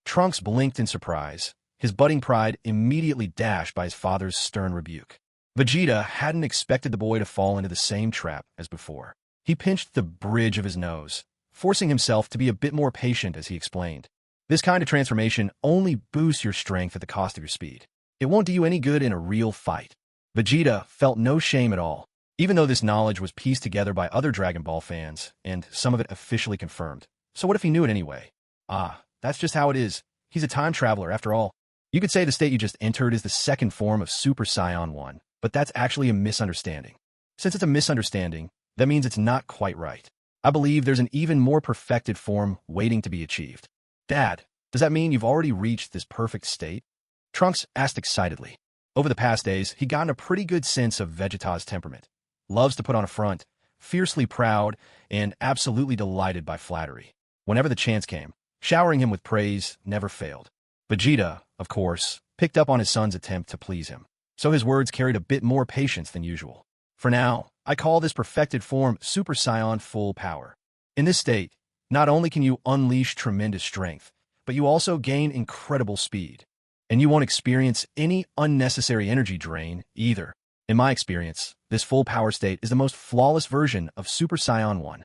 Trunks blinked in surprise, his budding pride immediately dashed by his father's stern rebuke. Vegeta hadn't expected the boy to fall into the same trap as before. He pinched the bridge of his nose, forcing himself to be a bit more patient as he explained. This kind of transformation only boosts your strength at the cost of your speed. It won't do you any good in a real fight. Vegeta felt no shame at all, even though this knowledge was pieced together by other Dragon Ball fans, and some of it officially confirmed. So what if he knew it anyway? That's just how it is. He's a time traveler, after all. You could say the state you just entered is the second form of Super Saiyan 1, but that's actually a misunderstanding. Since it's a misunderstanding, that means it's not quite right. I believe there's an even more perfected form waiting to be achieved. Dad, does that mean you've already reached this perfect state? Trunks asked excitedly. Over the past days, he'd gotten a pretty good sense of Vegeta's temperament. Loves to put on a front, fiercely proud, and absolutely delighted by flattery. Whenever the chance came, showering him with praise never failed. Vegeta, of course, picked up on his son's attempt to please him, so his words carried a bit more patience than usual. For now, I call this perfected form Super Saiyan Full Power. In this state, not only can you unleash tremendous strength, but you also gain incredible speed. And you won't experience any unnecessary energy drain either. In my experience, this full power state is the most flawless version of Super Saiyan 1.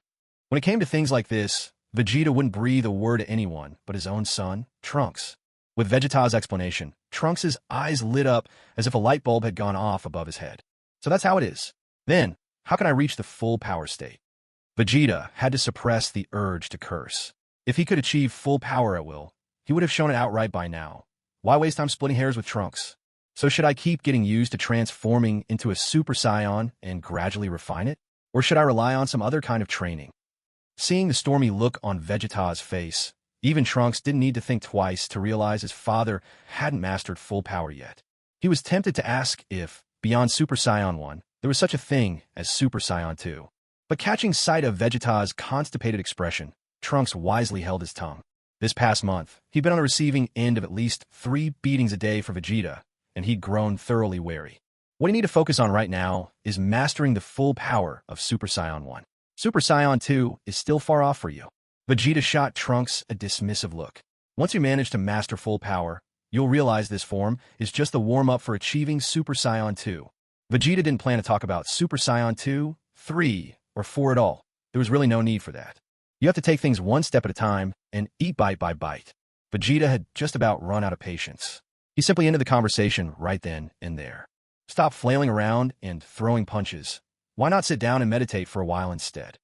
When it came to things like this, Vegeta wouldn't breathe a word to anyone but his own son, Trunks. With Vegeta's explanation, Trunks' eyes lit up as if a light bulb had gone off above his head. So that's how it is. Then, how can I reach the full power state? Vegeta had to suppress the urge to curse. If he could achieve full power at will, he would have shown it outright by now. Why waste time splitting hairs with Trunks? So should I keep getting used to transforming into a Super Saiyan and gradually refine it? Or should I rely on some other kind of training? Seeing the stormy look on Vegeta's face, even Trunks didn't need to think twice to realize his father hadn't mastered full power yet. He was tempted to ask if, beyond Super Saiyan 1, there was such a thing as Super Saiyan 2. But catching sight of Vegeta's constipated expression, Trunks wisely held his tongue. This past month, he'd been on the receiving end of at least 3 beatings a day for Vegeta, and he'd grown thoroughly wary. What you need to focus on right now is mastering the full power of Super Saiyan 1. Super Saiyan 2 is still far off for you. Vegeta shot Trunks a dismissive look. Once you manage to master full power, you'll realize this form is just the warm-up for achieving Super Saiyan 2. Vegeta didn't plan to talk about Super Saiyan 2, 3, or 4 at all. There was really no need for that. You have to take things one step at a time and eat bite by bite. Vegeta had just about run out of patience. He simply ended the conversation right then and there. Stop flailing around and throwing punches. Why not sit down and meditate for a while instead?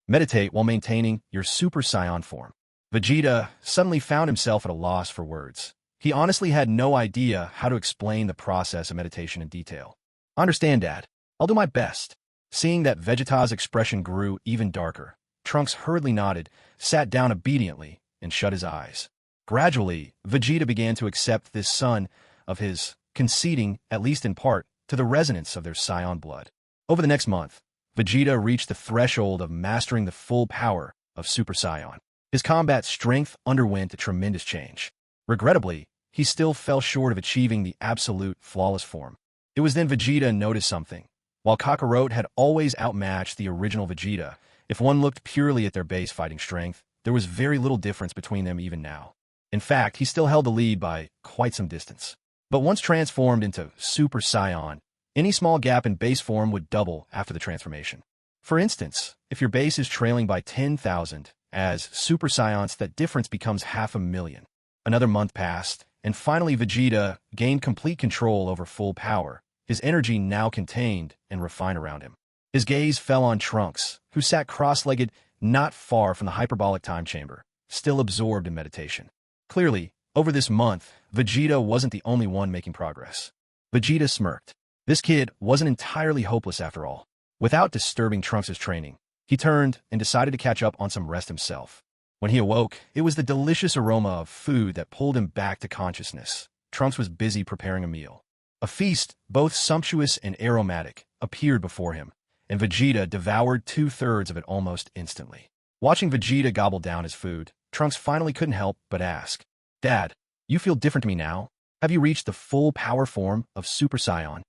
Meditate while maintaining your Super Saiyan form. Vegeta suddenly found himself at a loss for words. He honestly had no idea how to explain the process of meditation in detail. I understand, Dad. I'll do my best. Seeing that Vegeta's expression grew even darker, Trunks hurriedly nodded, sat down obediently, and shut his eyes. Gradually, Vegeta began to accept this son of his, conceding, at least in part, to the resonance of their Saiyan blood. Over the next month, Vegeta reached the threshold of mastering the full power of Super Saiyan. His combat strength underwent a tremendous change. Regrettably, he still fell short of achieving the absolute flawless form. It was then Vegeta noticed something. While Kakarot had always outmatched the original Vegeta, if one looked purely at their base fighting strength, there was very little difference between them even now. In fact, he still held the lead by quite some distance. But once transformed into Super Saiyan, any small gap in base form would double after the transformation. For instance, if your base is trailing by 10,000, as Super Saiyans, that difference becomes 500,000. Another month passed, and finally Vegeta gained complete control over full power, his energy now contained and refined around him. His gaze fell on Trunks, who sat cross-legged not far from the hyperbolic time chamber, still absorbed in meditation. Clearly, over this month, Vegeta wasn't the only one making progress. Vegeta smirked. This kid wasn't entirely hopeless after all. Without disturbing Trunks' training, he turned and decided to catch up on some rest himself. When he awoke, it was the delicious aroma of food that pulled him back to consciousness. Trunks was busy preparing a meal. A feast, both sumptuous and aromatic, appeared before him, and Vegeta devoured 2/3 of it almost instantly. Watching Vegeta gobble down his food, Trunks finally couldn't help but ask, "Dad, you feel different to me now? Have you reached the full power form of Super Saiyan?"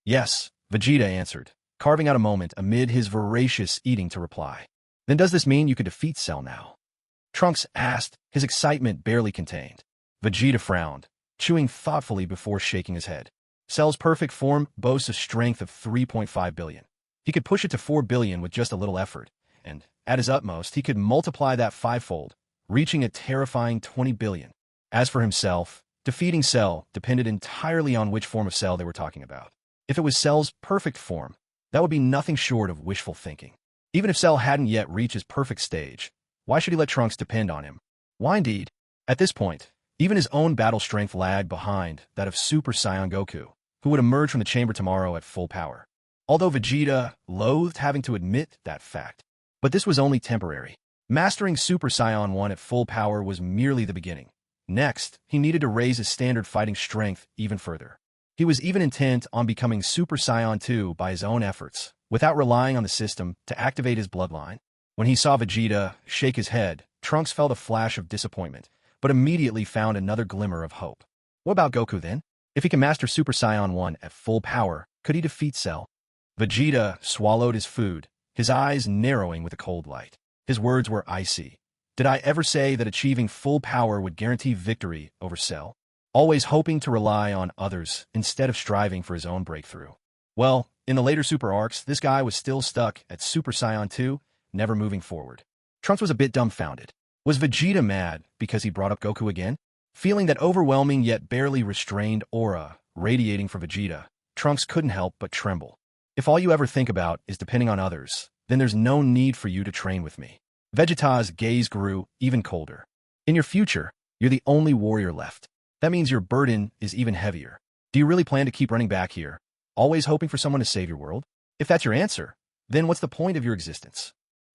"Yes," Vegeta answered, carving out a moment amid his voracious eating to reply. "Then does this mean you could defeat Cell now?" Trunks asked, his excitement barely contained. Vegeta frowned, chewing thoughtfully before shaking his head. Cell's perfect form boasts a strength of 3.5 billion. He could push it to 4 billion with just a little effort, and, at his utmost, he could multiply that fivefold, reaching a terrifying 20 billion. As for himself, defeating Cell depended entirely on which form of Cell they were talking about. If it was Cell's perfect form, that would be nothing short of wishful thinking. Even if Cell hadn't yet reached his perfect stage, why should he let Trunks depend on him? Why indeed? At this point, even his own battle strength lagged behind that of Super Saiyan Goku, who would emerge from the chamber tomorrow at full power. Although Vegeta loathed having to admit that fact. But this was only temporary. Mastering Super Saiyan 1 at full power was merely the beginning. Next, he needed to raise his standard fighting strength even further. He was even intent on becoming Super Saiyan 2 by his own efforts, without relying on the system to activate his bloodline. When he saw Vegeta shake his head, Trunks felt a flash of disappointment, but immediately found another glimmer of hope. What about Goku then? If he can master Super Saiyan 1 at full power, could he defeat Cell? Vegeta swallowed his food, his eyes narrowing with a cold light. His words were icy. Did I ever say that achieving full power would guarantee victory over Cell? Always hoping to rely on others instead of striving for his own breakthrough. Well, in the later Super arcs, this guy was still stuck at Super Saiyan 2, never moving forward. Trunks was a bit dumbfounded. Was Vegeta mad because he brought up Goku again? Feeling that overwhelming yet barely restrained aura radiating from Vegeta, Trunks couldn't help but tremble. If all you ever think about is depending on others, then there's no need for you to train with me. Vegeta's gaze grew even colder. In your future, you're the only warrior left. That means your burden is even heavier. Do you really plan to keep running back here, always hoping for someone to save your world? If that's your answer, then what's the point of your existence?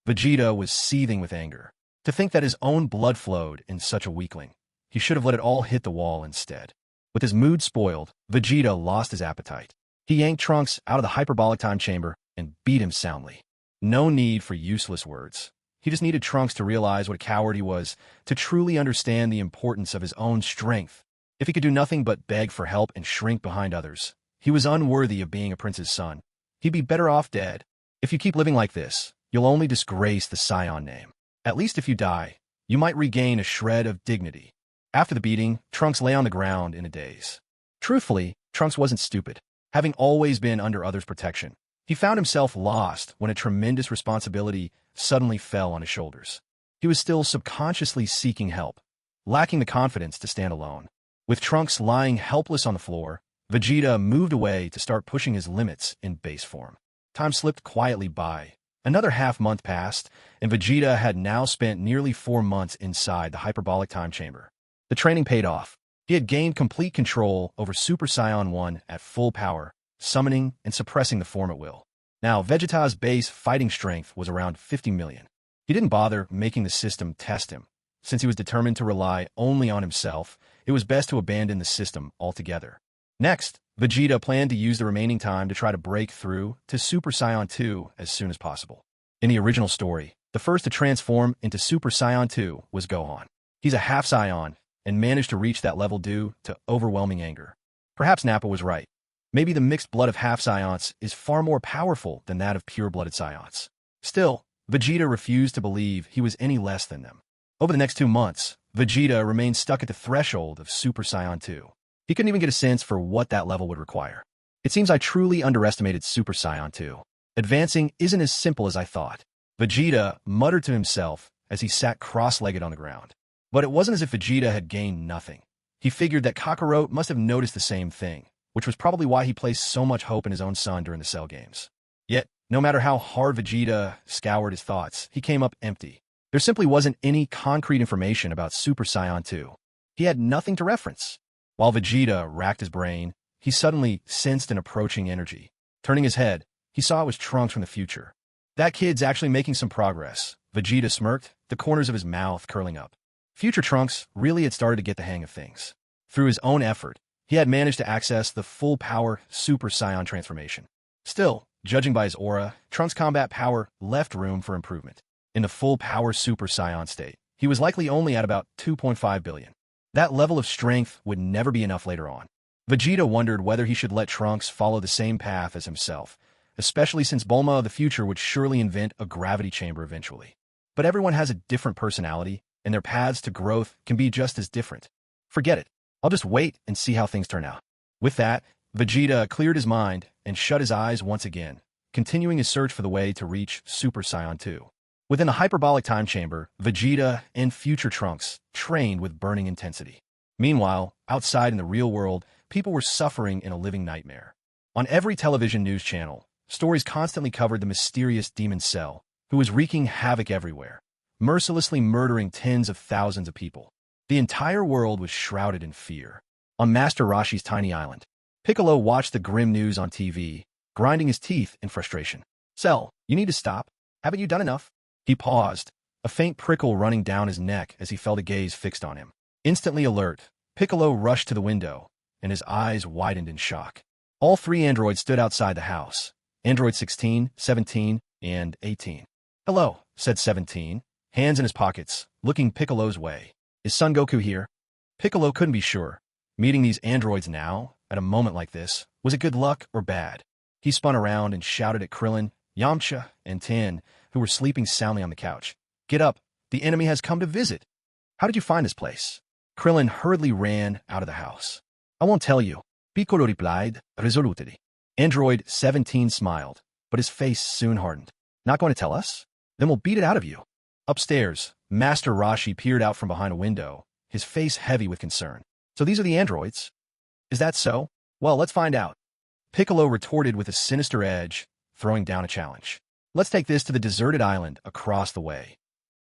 Vegeta was seething with anger. To think that his own blood flowed in such a weakling. He should have let it all hit the wall instead. With his mood spoiled, Vegeta lost his appetite. He yanked Trunks out of the hyperbolic time chamber and beat him soundly. No need for useless words. He just needed Trunks to realize what a coward he was, to truly understand the importance of his own strength. If he could do nothing but beg for help and shrink behind others, he was unworthy of being a prince's son. He'd be better off dead. If you keep living like this, you'll only disgrace the Saiyan name. At least if you die, you might regain a shred of dignity. After the beating, Trunks lay on the ground in a daze. Truthfully, Trunks wasn't stupid. Having always been under others' protection, he found himself lost when a tremendous responsibility suddenly fell on his shoulders. He was still subconsciously seeking help, lacking the confidence to stand alone. With Trunks lying helpless on the floor, Vegeta moved away to start pushing his limits in base form. Time slipped quietly by. Another half-month passed, and Vegeta had now spent nearly 4 months inside the hyperbolic time chamber. The training paid off. He had gained complete control over Super Saiyan 1 at full power, summoning and suppressing the form at will. Now, Vegeta's base fighting strength was around 50 million. He didn't bother making the system test him. Since he was determined to rely only on himself, it was best to abandon the system altogether. Next, Vegeta planned to use the remaining time to try to break through to Super Saiyan 2 as soon as possible. In the original story, the first to transform into Super Saiyan 2 was Gohan. He's a half Saiyan and managed to reach that level due to overwhelming anger. Perhaps Nappa was right. Maybe the mixed blood of half Saiyans is far more powerful than that of pure-blooded Saiyans. Still, Vegeta refused to believe he was any less than them. Over the next 2 months, Vegeta remained stuck at the threshold of Super Saiyan 2. He couldn't even get a sense for what that level would require. It seems I truly underestimated Super Saiyan 2. Advancing isn't as simple as I thought. Vegeta muttered to himself as he sat cross-legged on the ground. But it wasn't as if Vegeta had gained nothing. He figured that Kakarot must have noticed the same thing, which was probably why he placed so much hope in his own son during the Cell games. Yet, no matter how hard Vegeta scoured his thoughts, he came up empty. There simply wasn't any concrete information about Super Saiyan 2. He had nothing to reference. While Vegeta racked his brain, he suddenly sensed an approaching energy. Turning his head, he saw it was Trunks from the future. That kid's actually making some progress. Vegeta smirked, the corners of his mouth curling up. Future Trunks really had started to get the hang of things. Through his own effort, he had managed to access the full-power Super Saiyan transformation. Still, judging by his aura, Trunks' combat power left room for improvement. In the full-power Super Saiyan state, he was likely only at about 2.5 billion. That level of strength would never be enough later on. Vegeta wondered whether he should let Trunks follow the same path as himself, especially since Bulma of the future would surely invent a gravity chamber eventually. But everyone has a different personality, and their paths to growth can be just as different. Forget it. I'll just wait and see how things turn out. With that, Vegeta cleared his mind and shut his eyes once again, continuing his search for the way to reach Super Saiyan 2. Within the hyperbolic time chamber, Vegeta and future Trunks trained with burning intensity. Meanwhile, outside in the real world, people were suffering in a living nightmare. On every television news channel, stories constantly covered the mysterious demon Cell, who was wreaking havoc everywhere, mercilessly murdering tens of thousands of people. The entire world was shrouded in fear. On Master Roshi's tiny island, Piccolo watched the grim news on TV, grinding his teeth in frustration. Cell, you need to stop. Haven't you done enough? He paused, a faint prickle running down his neck as he felt a gaze fixed on him. Instantly alert, Piccolo rushed to the window, and his eyes widened in shock. All three androids stood outside the house. Android 16, 17, and 18. Hello, said 17, hands in his pockets, looking Piccolo's way. Is Son Goku here? Piccolo couldn't be sure. Meeting these androids now, at a moment like this, was it good luck or bad? He spun around and shouted at Krillin, Yamcha, and Tien, who were sleeping soundly on the couch. Get up, the enemy has come to visit. How did you find this place? Krillin hurriedly ran out of the house. I won't tell you, Piccolo replied, resolutely. Android 17 smiled, but his face soon hardened. Not going to tell us? Then we'll beat it out of you. Upstairs, Master Roshi peered out from behind a window, his face heavy with concern. So these are the androids? Is that so? Well, let's find out. Piccolo retorted with a sinister edge, throwing down a challenge. Let's take this to the deserted island across the way.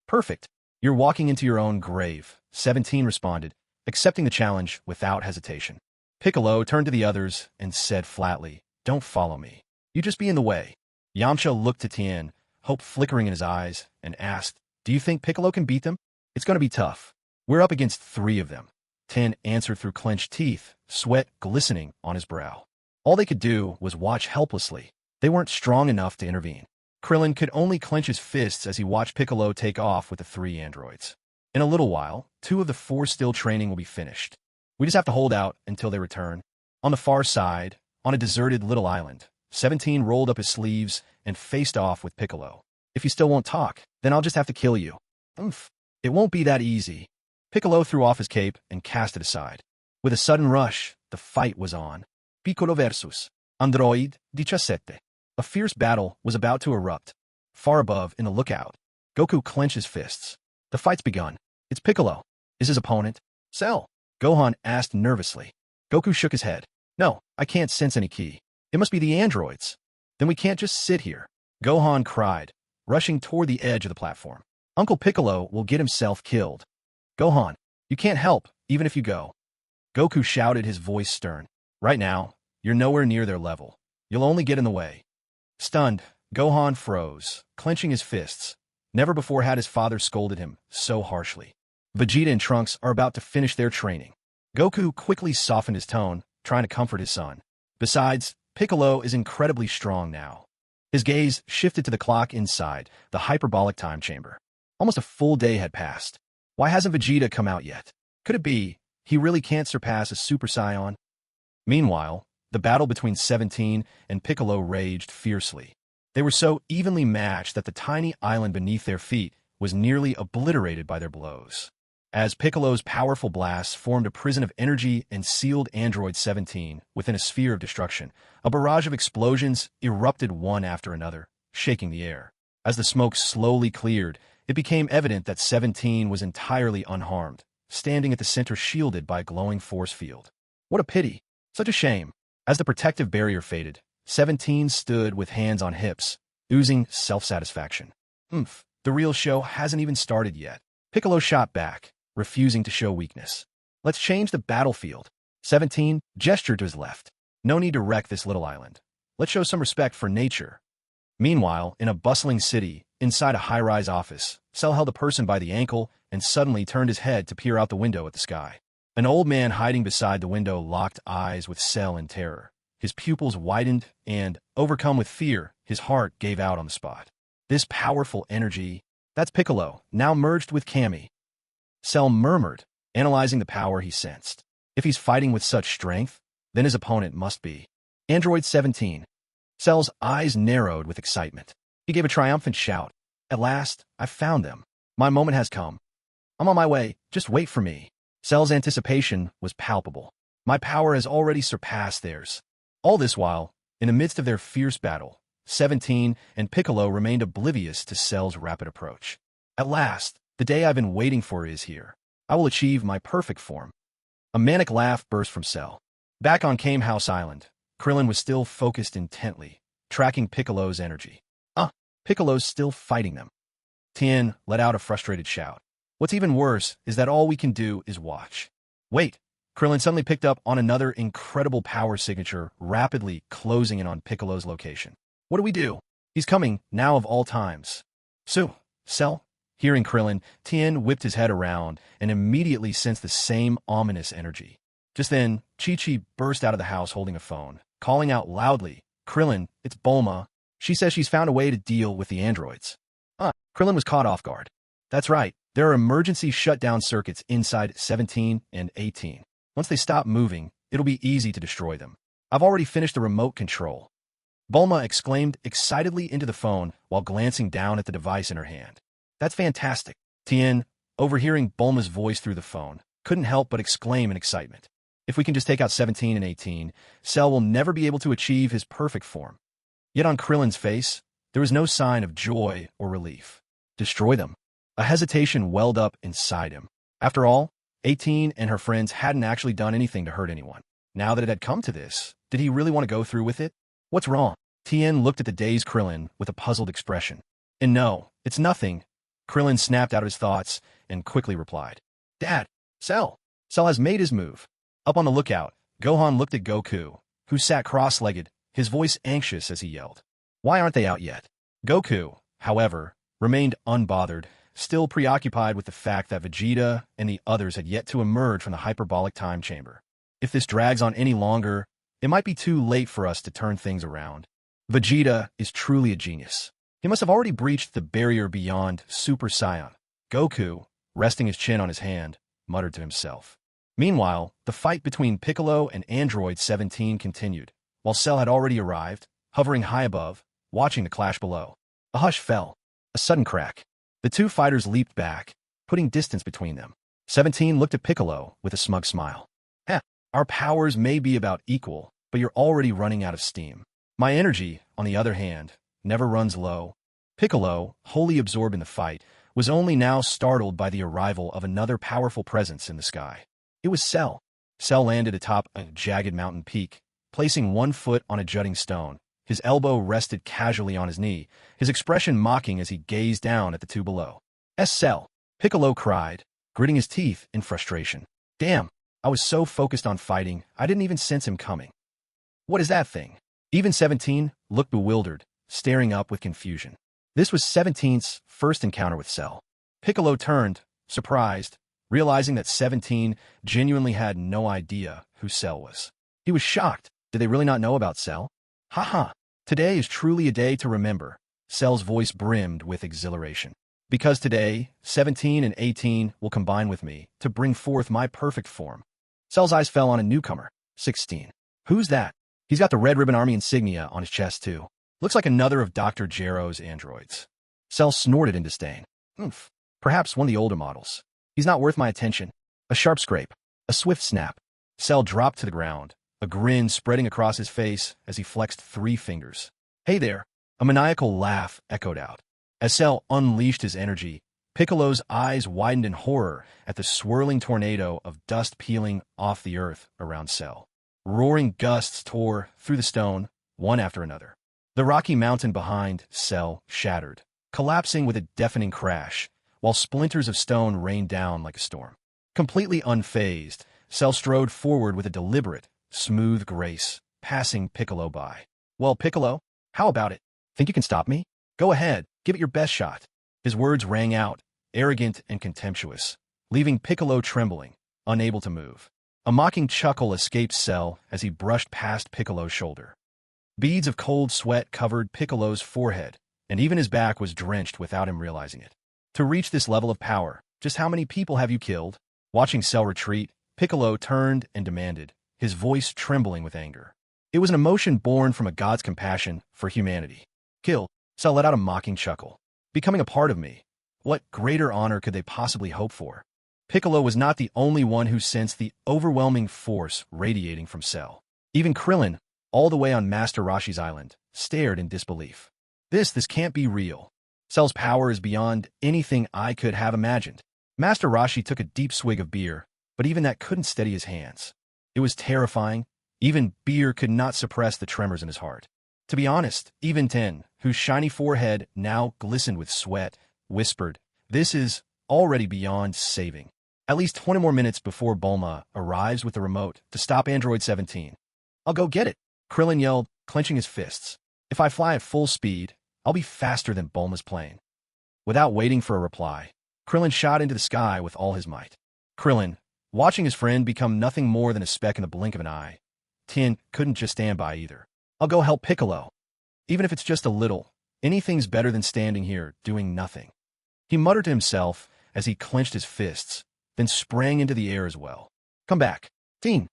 Perfect. You're walking into your own grave, 17 responded, accepting the challenge without hesitation. Piccolo turned to the others and said flatly, Don't follow me. You just be in the way. Yamcha looked to Tien, hope flickering in his eyes, and asked, Do you think Piccolo can beat them? It's going to be tough. We're up against 3 of them. Tien answered through clenched teeth, sweat glistening on his brow. All they could do was watch helplessly. They weren't strong enough to intervene. Krillin could only clench his fists as he watched Piccolo take off with the 3 androids. In a little while, 2 of the 4 still training will be finished. We just have to hold out until they return. On the far side, on a deserted little island, 17 rolled up his sleeves and faced off with Piccolo. If you still won't talk, then I'll just have to kill you. Oomph. It won't be that easy. Piccolo threw off his cape and cast it aside. With a sudden rush, the fight was on. Piccolo versus Android 17. A fierce battle was about to erupt. Far above, in the lookout, Goku clenched his fists. The fight's begun. It's Piccolo. Is his opponent? Cell? Gohan asked nervously. Goku shook his head. No, I can't sense any ki. It must be the androids. Then we can't just sit here. Gohan cried, rushing toward the edge of the platform. Uncle Piccolo will get himself killed. Gohan, you can't help, even if you go. Goku shouted, his voice stern. Right now, you're nowhere near their level. You'll only get in the way. Stunned, Gohan froze, clenching his fists. Never before had his father scolded him so harshly. Vegeta and Trunks are about to finish their training. Goku quickly softened his tone, trying to comfort his son. Besides, Piccolo is incredibly strong now. His gaze shifted to the clock inside the hyperbolic time chamber. Almost a full day had passed. Why hasn't Vegeta come out yet? Could it be he really can't surpass a Super Saiyan? Meanwhile, the battle between 17 and Piccolo raged fiercely. They were so evenly matched that the tiny island beneath their feet was nearly obliterated by their blows. As Piccolo's powerful blasts formed a prison of energy and sealed Android 17 within a sphere of destruction, a barrage of explosions erupted one after another, shaking the air. As the smoke slowly cleared, it became evident that 17 was entirely unharmed, standing at the center shielded by a glowing force field. What a pity! Such a shame! As the protective barrier faded, 17 stood with hands on hips, oozing self-satisfaction. The real show hasn't even started yet. Piccolo shot back, refusing to show weakness. Let's change the battlefield. 17 gestured to his left. No need to wreck this little island. Let's show some respect for nature. Meanwhile, in a bustling city, inside a high-rise office, Cell held a person by the ankle and suddenly turned his head to peer out the window at the sky. An old man hiding beside the window locked eyes with Cell in terror. His pupils widened and, overcome with fear, his heart gave out on the spot. This powerful energy, that's Piccolo, now merged with Kami. Cell murmured, analyzing the power he sensed. If he's fighting with such strength, then his opponent must be Android 17. Cell's eyes narrowed with excitement. He gave a triumphant shout. At last, I've found them. My moment has come. I'm on my way, just wait for me. Cell's anticipation was palpable. My power has already surpassed theirs. All this while, in the midst of their fierce battle, 17 and Piccolo remained oblivious to Cell's rapid approach. At last, the day I've been waiting for is here. I will achieve my perfect form. A manic laugh burst from Cell. Back on Kame House Island, Krillin was still focused intently, tracking Piccolo's energy. Piccolo's still fighting them. Tien let out a frustrated shout. What's even worse is that all we can do is watch. Wait! Krillin suddenly picked up on another incredible power signature rapidly closing in on Piccolo's location. What do we do? He's coming, now of all times. Cell? Hearing Krillin, Tien whipped his head around and immediately sensed the same ominous energy. Just then, Chi-Chi burst out of the house holding a phone, calling out loudly, Krillin, it's Bulma. She says she's found a way to deal with the androids. Krillin was caught off guard. That's right, there are emergency shutdown circuits inside 17 and 18. Once they stop moving, it'll be easy to destroy them. I've already finished the remote control. Bulma exclaimed excitedly into the phone while glancing down at the device in her hand. That's fantastic. Tien, overhearing Bulma's voice through the phone, couldn't help but exclaim in excitement. If we can just take out 17 and 18, Cell will never be able to achieve his perfect form. Yet on Krillin's face, there was no sign of joy or relief. Destroy them. A hesitation welled up inside him. After all, 18 and her friends hadn't actually done anything to hurt anyone. Now that it had come to this, did he really want to go through with it? What's wrong? Tien looked at the dazed Krillin with a puzzled expression. And no, it's nothing. Krillin snapped out of his thoughts and quickly replied. Dad, Cell. Cell has made his move. Up on the lookout, Gohan looked at Goku, who sat cross-legged, his voice anxious as he yelled. Why aren't they out yet? Goku, however, remained unbothered, still preoccupied with the fact that Vegeta and the others had yet to emerge from the hyperbolic time chamber. If this drags on any longer, it might be too late for us to turn things around. Vegeta is truly a genius. He must have already breached the barrier beyond Super Saiyan. Goku, resting his chin on his hand, muttered to himself. Meanwhile, the fight between Piccolo and Android 17 continued, while Cell had already arrived, hovering high above, watching the clash below. A hush fell. A sudden crack. The two fighters leaped back, putting distance between them. 17 looked at Piccolo with a smug smile. Our powers may be about equal, but you're already running out of steam. My energy, on the other hand, never runs low. Piccolo, wholly absorbed in the fight, was only now startled by the arrival of another powerful presence in the sky. It was Cell. Cell landed atop a jagged mountain peak, placing one foot on a jutting stone. His elbow rested casually on his knee, his expression mocking as he gazed down at the two below. Cell, Piccolo cried, gritting his teeth in frustration. Damn, I was so focused on fighting, I didn't even sense him coming. What is that thing? Even 17 looked bewildered, staring up with confusion. This was 17's first encounter with Cell. Piccolo turned, surprised, realizing that 17 genuinely had no idea who Cell was. He was shocked. Did they really not know about Cell? Haha, today is truly a day to remember. Cell's voice brimmed with exhilaration. Because today, 17 and 18 will combine with me to bring forth my perfect form. Cell's eyes fell on a newcomer, 16. Who's that? He's got the Red Ribbon Army insignia on his chest, too. Looks like another of Dr. Gero's androids. Cell snorted in disdain. Oomph. Perhaps one of the older models. He's not worth my attention. A sharp scrape. A swift snap. Cell dropped to the ground, a grin spreading across his face as he flexed 3 fingers. Hey there. A maniacal laugh echoed out. As Cell unleashed his energy, Piccolo's eyes widened in horror at the swirling tornado of dust peeling off the earth around Cell. Roaring gusts tore through the stone, one after another. The rocky mountain behind Cell shattered, collapsing with a deafening crash, while splinters of stone rained down like a storm. Completely unfazed, Cell strode forward with a deliberate, smooth grace, passing Piccolo by. Well, Piccolo, how about it? Think you can stop me? Go ahead, give it your best shot. His words rang out, arrogant and contemptuous, leaving Piccolo trembling, unable to move. A mocking chuckle escaped Cell as he brushed past Piccolo's shoulder. Beads of cold sweat covered Piccolo's forehead, and even his back was drenched without him realizing it. To reach this level of power, just how many people have you killed? Watching Cell retreat, Piccolo turned and demanded, his voice trembling with anger. It was an emotion born from a god's compassion for humanity. Kill. Cell let out a mocking chuckle. Becoming a part of me. What greater honor could they possibly hope for? Piccolo was not the only one who sensed the overwhelming force radiating from Cell. Even Krillin, all the way on Master Roshi's island, stared in disbelief. This can't be real. Cell's power is beyond anything I could have imagined. Master Roshi took a deep swig of beer, but even that couldn't steady his hands. It was terrifying. Even beer could not suppress the tremors in his heart. To be honest, even Ten, whose shiny forehead now glistened with sweat, whispered, "This is already beyond saving." At least 20 more minutes before Bulma arrives with the remote to stop Android 17. "I'll go get it," Krillin yelled, clenching his fists. "If I fly at full speed, I'll be faster than Bulma's plane." Without waiting for a reply, Krillin shot into the sky with all his might. Krillin, watching his friend become nothing more than a speck in the blink of an eye. Tien couldn't just stand by either. "I'll go help Piccolo. Even if it's just a little, anything's better than standing here doing nothing." He muttered to himself as he clenched his fists, then sprang into the air as well. "Come back, Tien."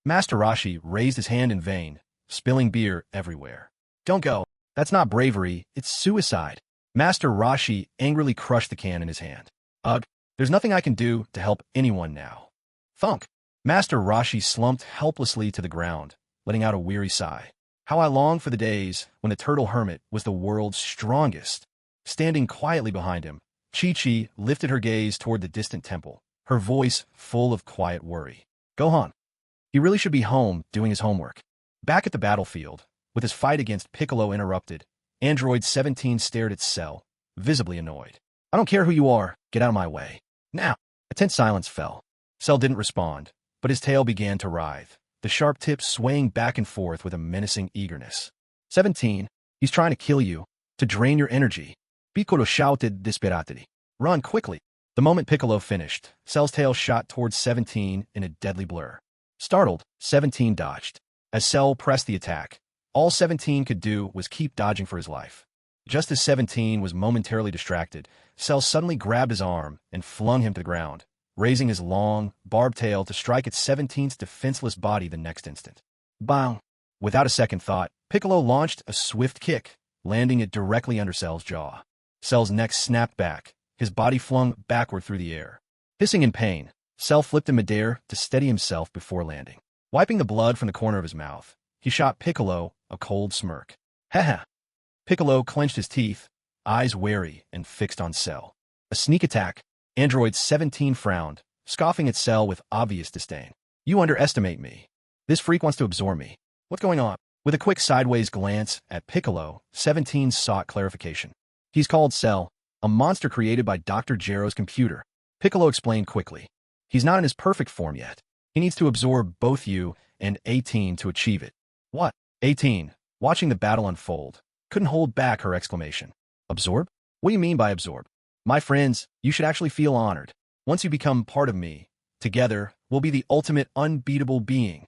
Master Roshi raised his hand in vain, spilling beer everywhere. "Don't go. That's not bravery, it's suicide." Master Roshi angrily crushed the can in his hand. "Ugh, there's nothing I can do to help anyone now." Thunk. Master Roshi slumped helplessly to the ground, letting out a weary sigh. How I longed for the days when the Turtle Hermit was the world's strongest. Standing quietly behind him, Chi-Chi lifted her gaze toward the distant temple, her voice full of quiet worry. Gohan. He really should be home doing his homework. Back at the battlefield, with his fight against Piccolo interrupted, Android 17 stared at Cell, visibly annoyed. "I don't care who you are, get out of my way. Now." A tense silence fell. Cell didn't respond, but his tail began to writhe, the sharp tip swaying back and forth with a menacing eagerness. 17, he's trying to kill you, to drain your energy. Piccolo shouted desperately. "Run quickly." The moment Piccolo finished, Cell's tail shot towards 17 in a deadly blur. Startled, 17 dodged. As Cell pressed the attack, all 17 could do was keep dodging for his life. Just as 17 was momentarily distracted, Cell suddenly grabbed his arm and flung him to the ground, raising his long, barbed tail to strike at 17's defenseless body the next instant. Bang! Without a second thought, Piccolo launched a swift kick, landing it directly under Cell's jaw. Cell's neck snapped back, his body flung backward through the air. Hissing in pain, Cell flipped in midair to steady himself before landing. Wiping the blood from the corner of his mouth, he shot Piccolo a cold smirk. "Haha." Piccolo clenched his teeth, eyes wary and fixed on Cell. "A sneak attack." Android 17 frowned, scoffing at Cell with obvious disdain. "You underestimate me. This freak wants to absorb me. What's going on?" With a quick sideways glance at Piccolo, 17 sought clarification. "He's called Cell, a monster created by Dr. Gero's computer." Piccolo explained quickly. "He's not in his perfect form yet. He needs to absorb both you and 18 to achieve it." "What?" 18, watching the battle unfold, couldn't hold back her exclamation. Absorb? What do you mean by absorb? My friends, you should actually feel honored. Once you become part of me, together, we'll be the ultimate unbeatable being.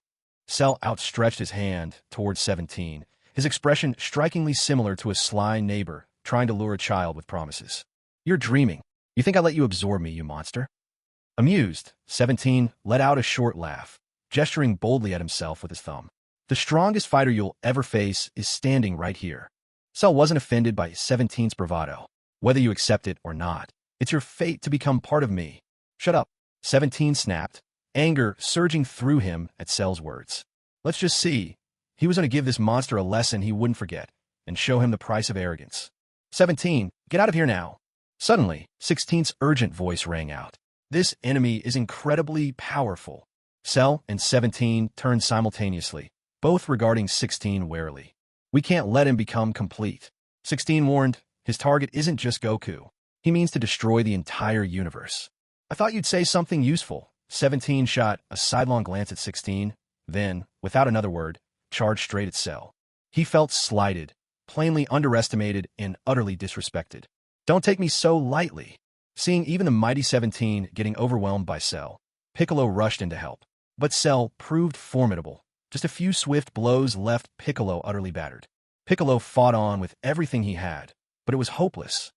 Cell outstretched his hand towards 17, his expression strikingly similar to a sly neighbor trying to lure a child with promises. You're dreaming. You think I let you absorb me, you monster? Amused, 17 let out a short laugh, gesturing boldly at himself with his thumb. The strongest fighter you'll ever face is standing right here. Cell wasn't offended by 17's bravado. Whether you accept it or not, it's your fate to become part of me. Shut up, 17 snapped, anger surging through him at Cell's words. Let's just see. He was going to give this monster a lesson he wouldn't forget and show him the price of arrogance. 17, get out of here now. Suddenly, 16's urgent voice rang out. This enemy is incredibly powerful. Cell and 17 turned simultaneously, both regarding 16 warily. We can't let him become complete. 16 warned, his target isn't just Goku. He means to destroy the entire universe. I thought you'd say something useful. 17 shot a sidelong glance at 16, then, without another word, charged straight at Cell. He felt slighted, plainly underestimated, and utterly disrespected. Don't take me so lightly. Seeing even the mighty 17 getting overwhelmed by Cell, Piccolo rushed in to help. But Cell proved formidable. Just a few swift blows left Piccolo utterly battered. Piccolo fought on with everything he had, but it was hopeless.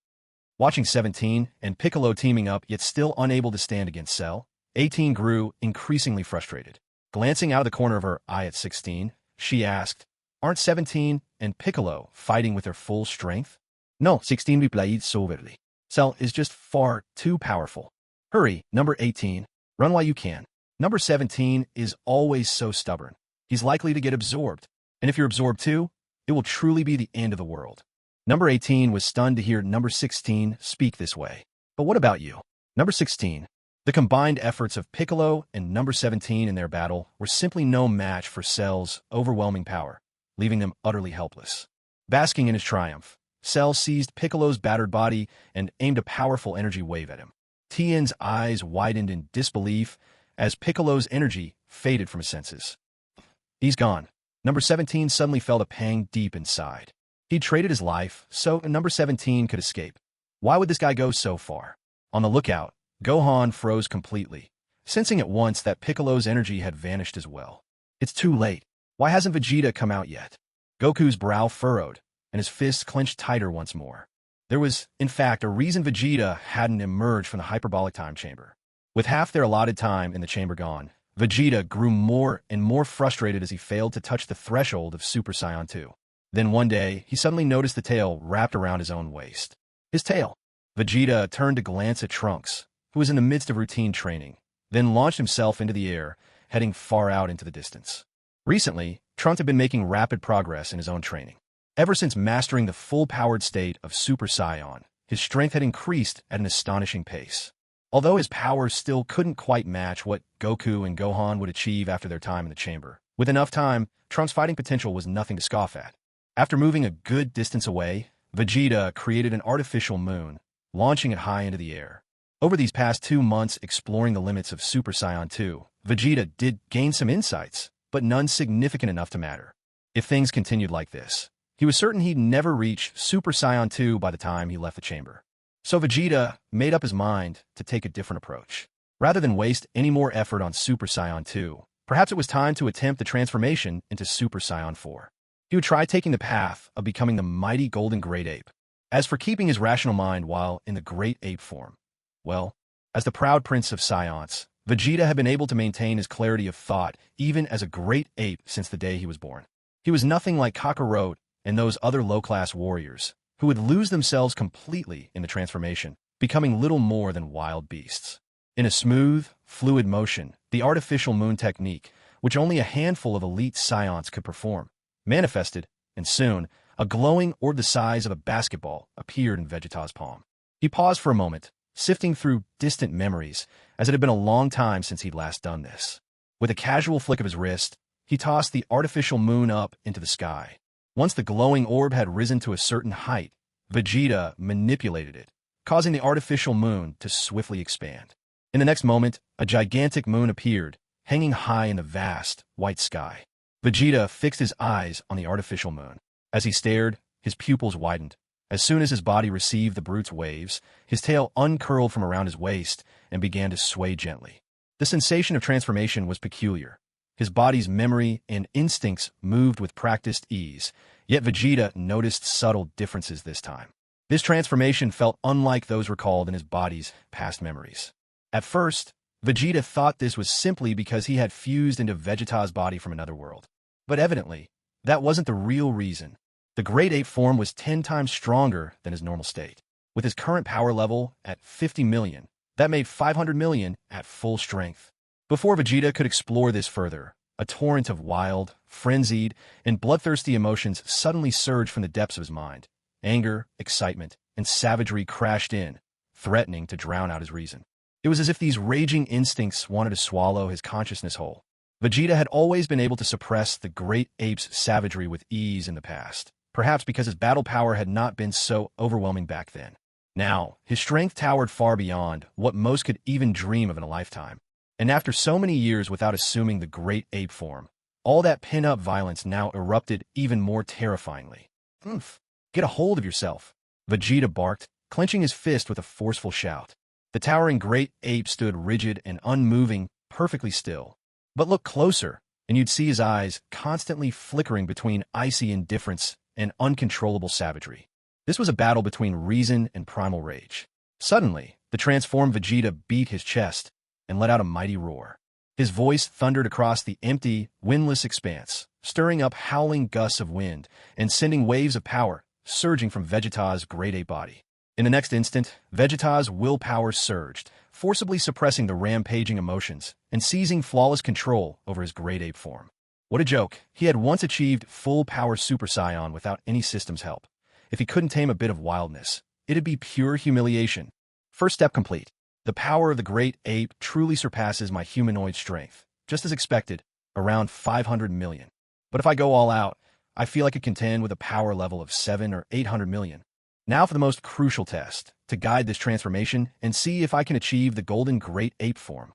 Watching 17 and Piccolo teaming up yet still unable to stand against Cell, 18 grew increasingly frustrated. Glancing out of the corner of her eye at 16, she asked, aren't 17 and Piccolo fighting with their full strength? No, 16 replied soberly. Cell is just far too powerful. Hurry, number 18. Run while you can. Number 17 is always so stubborn. He's likely to get absorbed. And if you're absorbed too, it will truly be the end of the world. Number 18 was stunned to hear number 16 speak this way. But what about you? Number 16. The combined efforts of Piccolo and number 17 in their battle were simply no match for Cell's overwhelming power, leaving them utterly helpless. Basking in his triumph, Cell seized Piccolo's battered body and aimed a powerful energy wave at him. Tien's eyes widened in disbelief as Piccolo's energy faded from his senses. He's gone. Number 17 suddenly felt a pang deep inside. He'd traded his life so number 17 could escape. Why would this guy go so far? On the lookout, Gohan froze completely, sensing at once that Piccolo's energy had vanished as well. It's too late. Why hasn't Vegeta come out yet? Goku's brow furrowed, and his fists clenched tighter once more. There was, in fact, a reason Vegeta hadn't emerged from the hyperbolic time chamber. With half their allotted time in the chamber gone, Vegeta grew more and more frustrated as he failed to touch the threshold of Super Saiyan 2. Then one day, he suddenly noticed the tail wrapped around his own waist. His tail. Vegeta turned to glance at Trunks, who was in the midst of routine training, then launched himself into the air, heading far out into the distance. Recently, Trunks had been making rapid progress in his own training. Ever since mastering the full-powered state of Super Saiyan, his strength had increased at an astonishing pace. Although his powers still couldn't quite match what Goku and Gohan would achieve after their time in the chamber, with enough time, Trunks' fighting potential was nothing to scoff at. After moving a good distance away, Vegeta created an artificial moon, launching it high into the air. Over these past 2 months exploring the limits of Super Saiyan 2, Vegeta did gain some insights, but none significant enough to matter. If things continued like this, he was certain he'd never reach Super Saiyan 2 by the time he left the chamber. So Vegeta made up his mind to take a different approach. Rather than waste any more effort on Super Saiyan 2, perhaps it was time to attempt the transformation into Super Saiyan 4. He would try taking the path of becoming the mighty Golden Great Ape. As for keeping his rational mind while in the Great Ape form, well, as the proud prince of Science, Vegeta had been able to maintain his clarity of thought even as a great ape since the day he was born. He was nothing like Kakarot and those other low-class warriors who would lose themselves completely in the transformation, becoming little more than wild beasts. In a smooth, fluid motion, the artificial moon technique, which only a handful of elite Saiyans could perform, manifested, and soon, a glowing orb the size of a basketball appeared in Vegeta's palm. He paused for a moment, sifting through distant memories, as it had been a long time since he'd last done this. With a casual flick of his wrist, he tossed the artificial moon up into the sky. Once the glowing orb had risen to a certain height, Vegeta manipulated it, causing the artificial moon to swiftly expand. In the next moment, a gigantic moon appeared, hanging high in the vast, white sky. Vegeta fixed his eyes on the artificial moon. As he stared, his pupils widened, As soon as his body received the brute's waves, his tail uncurled from around his waist and began to sway gently. The sensation of transformation was peculiar. His body's memory and instincts moved with practiced ease, yet Vegeta noticed subtle differences this time. This transformation felt unlike those recalled in his body's past memories. At first, Vegeta thought this was simply because he had fused into Vegeta's body from another world. But evidently, that wasn't the real reason. The Great Ape form was 10 times stronger than his normal state. With his current power level at 50 million, that made 500 million at full strength. Before Vegeta could explore this further, a torrent of wild, frenzied, and bloodthirsty emotions suddenly surged from the depths of his mind. Anger, excitement, and savagery crashed in, threatening to drown out his reason. It was as if these raging instincts wanted to swallow his consciousness whole. Vegeta had always been able to suppress the Great Ape's savagery with ease in the past, perhaps because his battle power had not been so overwhelming back then. Now, his strength towered far beyond what most could even dream of in a lifetime. And after so many years without assuming the Great Ape form, all that pin-up violence now erupted even more terrifyingly. "Oof! Get a hold of yourself," Vegeta barked, clenching his fist with a forceful shout. The towering Great Ape stood rigid and unmoving, perfectly still. But look closer, and you'd see his eyes constantly flickering between icy indifference and uncontrollable savagery. This was a battle between reason and primal rage. Suddenly, the transformed Vegeta beat his chest and let out a mighty roar. His voice thundered across the empty, windless expanse, stirring up howling gusts of wind and sending waves of power surging from Vegeta's Great Ape body. In the next instant, Vegeta's willpower surged, forcibly suppressing the rampaging emotions and seizing flawless control over his Great Ape form. What a joke! He had once achieved full-power Super Saiyan without any system's help. If he couldn't tame a bit of wildness, it'd be pure humiliation. First step complete. The power of the Great Ape truly surpasses my humanoid strength, just as expected, around 500 million. But if I go all out, I feel I could contend with a power level of 7 or 800 million. Now for the most crucial test, to guide this transformation and see if I can achieve the golden Great Ape form.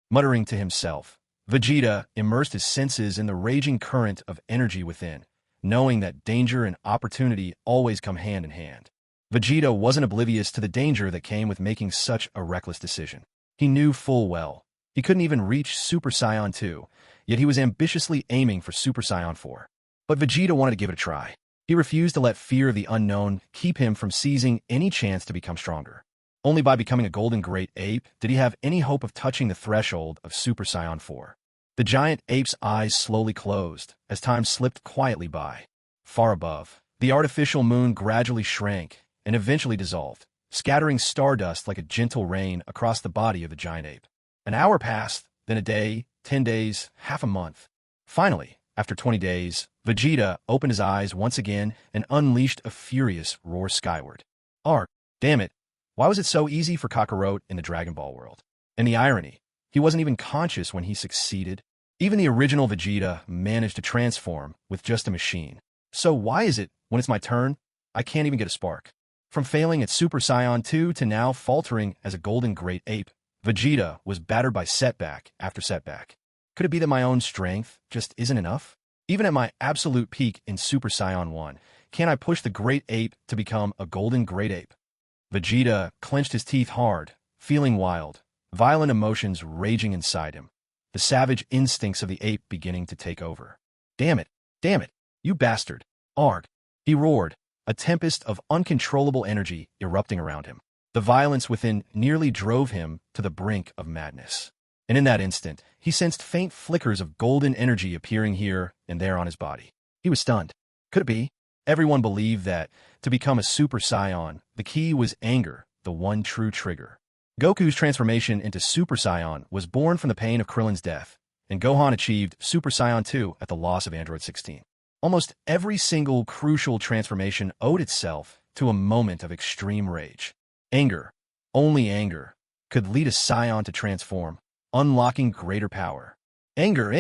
Muttering to himself, Vegeta immersed his senses in the raging current of energy within, knowing that danger and opportunity always come hand in hand. Vegeta wasn't oblivious to the danger that came with making such a reckless decision. He knew full well he couldn't even reach Super Saiyan 2, yet he was ambitiously aiming for Super Saiyan 4. But Vegeta wanted to give it a try. He refused to let fear of the unknown keep him from seizing any chance to become stronger. Only by becoming a golden Great Ape did he have any hope of touching the threshold of Super Saiyan 4. The giant ape's eyes slowly closed as time slipped quietly by. Far above, the artificial moon gradually shrank and eventually dissolved, scattering stardust like a gentle rain across the body of the giant ape. An hour passed, then a day, 10 days, half a month. Finally, after 20 days, Vegeta opened his eyes once again and unleashed a furious roar skyward. Arg, damn it, why was it so easy for Kakarot in the Dragon Ball world? And the irony, he wasn't even conscious when he succeeded. Even the original Vegeta managed to transform with just a machine. So why is it, when it's my turn, I can't even get a spark? From failing at Super Saiyan 2 to now faltering as a golden Great Ape, Vegeta was battered by setback after setback. Could it be that my own strength just isn't enough? Even at my absolute peak in Super Saiyan 1, can't I push the Great Ape to become a golden Great Ape? Vegeta clenched his teeth hard, feeling wild, violent emotions raging inside him, the savage instincts of the ape beginning to take over. Damn it, you bastard, Arg, he roared, a tempest of uncontrollable energy erupting around him. The violence within nearly drove him to the brink of madness. And in that instant, he sensed faint flickers of golden energy appearing here and there on his body. He was stunned. Could it be? Everyone believed that, to become a Super Saiyan, the key was anger, the one true trigger. Goku's transformation into Super Saiyan was born from the pain of Krillin's death, and Gohan achieved Super Saiyan 2 at the loss of Android 16. Almost every single crucial transformation owed itself to a moment of extreme rage. Anger, only anger, could lead a Saiyan to transform, unlocking greater power. Anger!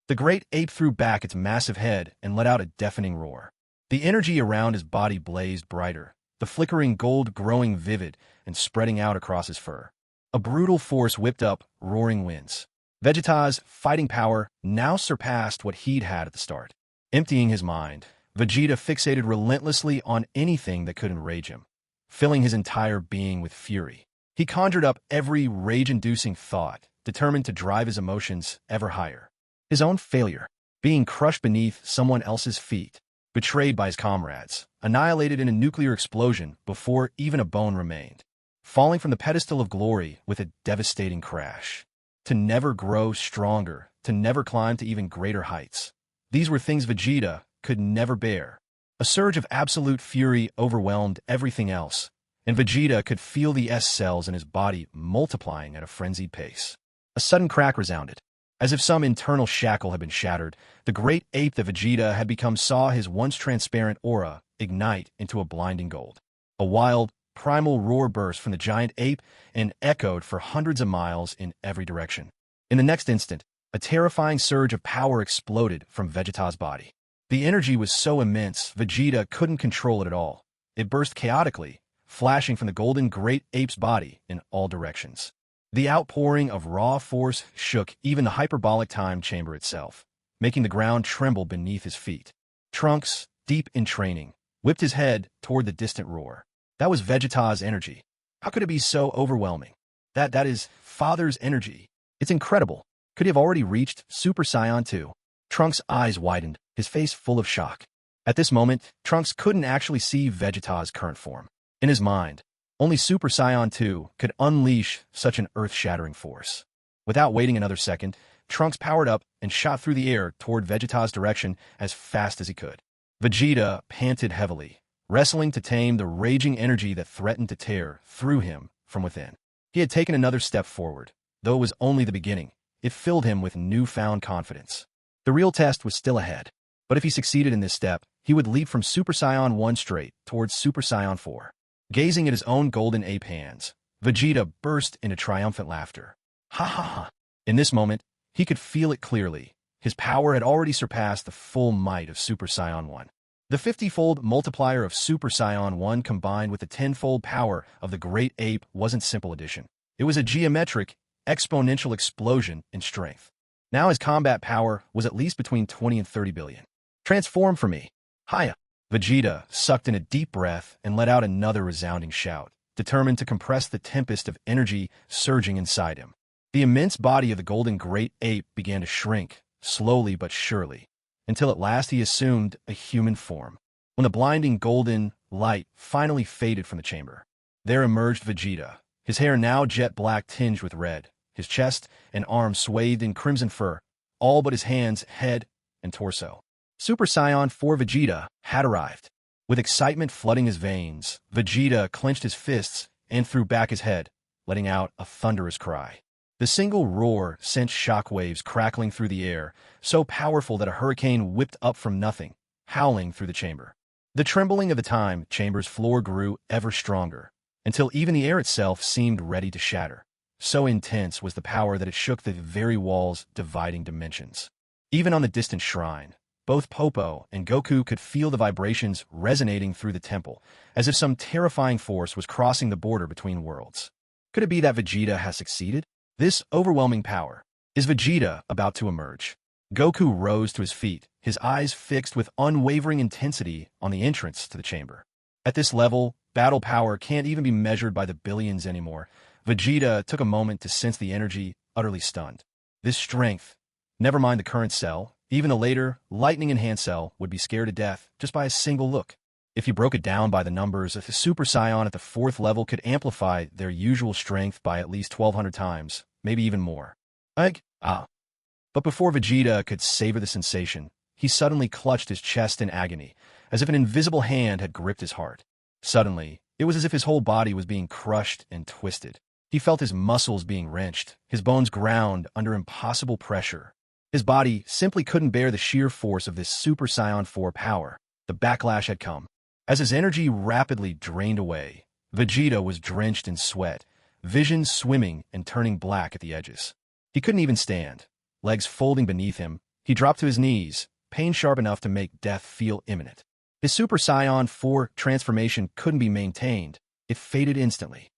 The Great Ape threw back its massive head and let out a deafening roar. The energy around his body blazed brighter, the flickering gold growing vivid and spreading out across his fur. A brutal force whipped up roaring winds. Vegeta's fighting power now surpassed what he'd had at the start. Emptying his mind, Vegeta fixated relentlessly on anything that could enrage him, filling his entire being with fury. He conjured up every rage-inducing thought, determined to drive his emotions ever higher. His own failure, being crushed beneath someone else's feet, betrayed by his comrades, annihilated in a nuclear explosion before even a bone remained, falling from the pedestal of glory with a devastating crash. To never grow stronger, to never climb to even greater heights. These were things Vegeta could never bear. A surge of absolute fury overwhelmed everything else, and Vegeta could feel the S cells in his body multiplying at a frenzied pace. A sudden crack resounded. As if some internal shackle had been shattered, the great ape that Vegeta had become saw his once transparent aura ignite into a blinding gold. A wild, primal roar burst from the giant ape and echoed for hundreds of miles in every direction. In the next instant, a terrifying surge of power exploded from Vegeta's body. The energy was so immense, Vegeta couldn't control it at all. It burst chaotically, flashing from the golden great ape's body in all directions. The outpouring of raw force shook even the hyperbolic time chamber itself, making the ground tremble beneath his feet. Trunks, deep in training, whipped his head toward the distant roar. That was Vegeta's energy. How could it be so overwhelming? That is Father's energy. It's incredible. Could he have already reached Super Saiyan 2? Trunks' eyes widened, his face full of shock. At this moment, Trunks couldn't actually see Vegeta's current form. In his mind, only Super Saiyan 2 could unleash such an earth-shattering force. Without waiting another second, Trunks powered up and shot through the air toward Vegeta's direction as fast as he could. Vegeta panted heavily, wrestling to tame the raging energy that threatened to tear through him from within. He had taken another step forward, though it was only the beginning. It filled him with newfound confidence. The real test was still ahead, but if he succeeded in this step, he would leap from Super Saiyan 1 straight towards Super Saiyan 4. Gazing at his own golden ape hands, Vegeta burst into triumphant laughter. Ha ha ha! In this moment, he could feel it clearly. His power had already surpassed the full might of Super Saiyan 1. The 50-fold multiplier of Super Saiyan 1 combined with the 10-fold power of the great ape wasn't simple addition. It was a geometric, exponential explosion in strength. Now his combat power was at least between 20 and 30 billion. Transform for me. Hiya! Vegeta sucked in a deep breath and let out another resounding shout, determined to compress the tempest of energy surging inside him. The immense body of the golden great ape began to shrink, slowly but surely, until at last he assumed a human form. When the blinding golden light finally faded from the chamber, there emerged Vegeta, his hair now jet black tinged with red, his chest and arms swathed in crimson fur, all but his hands, head, and torso. Super Saiyan 4 Vegeta had arrived. With excitement flooding his veins, Vegeta clenched his fists and threw back his head, letting out a thunderous cry. The single roar sent shockwaves crackling through the air, so powerful that a hurricane whipped up from nothing, howling through the chamber. The trembling of the time chamber's floor grew ever stronger, until even the air itself seemed ready to shatter. So intense was the power that it shook the very walls dividing dimensions. Even on the distant shrine, both Popo and Goku could feel the vibrations resonating through the temple, as if some terrifying force was crossing the border between worlds. Could it be that Vegeta has succeeded? This overwhelming power. Is Vegeta about to emerge? Goku rose to his feet, his eyes fixed with unwavering intensity on the entrance to the chamber. At this level, battle power can't even be measured by the billions anymore. Vegeta took a moment to sense the energy, utterly stunned. This strength, never mind the current cell, even the later, lightning-enhanced cell would be scared to death just by a single look. If you broke it down by the numbers, a Super Saiyan at the 4th level could amplify their usual strength by at least 1,200 times, maybe even more. But before Vegeta could savor the sensation, he suddenly clutched his chest in agony, as if an invisible hand had gripped his heart. Suddenly, it was as if his whole body was being crushed and twisted. He felt his muscles being wrenched, his bones ground under impossible pressure. His body simply couldn't bear the sheer force of this Super Saiyan 4 power. The backlash had come. As his energy rapidly drained away, Vegeta was drenched in sweat, vision swimming and turning black at the edges. He couldn't even stand. Legs folding beneath him, he dropped to his knees, pain sharp enough to make death feel imminent. His Super Saiyan 4 transformation couldn't be maintained. It faded instantly.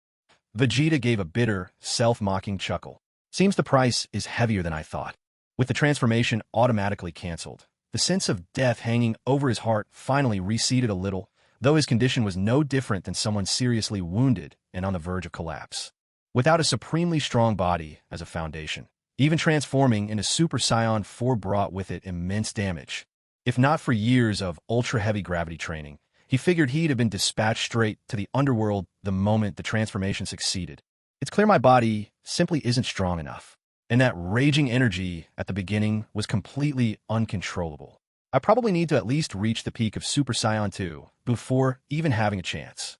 Vegeta gave a bitter, self-mocking chuckle. Seems the price is heavier than I thought. With the transformation automatically cancelled, The sense of death hanging over his heart finally receded a little, though his condition was no different than someone seriously wounded and on the verge of collapse. Without a supremely strong body as a foundation, even transforming into Super Saiyan 4 brought with it immense damage. If not for years of ultra-heavy gravity training, he figured he'd have been dispatched straight to the underworld the moment the transformation succeeded. It's clear my body simply isn't strong enough, and that raging energy at the beginning was completely uncontrollable. I probably need to at least reach the peak of Super Saiyan 2 before even having a chance.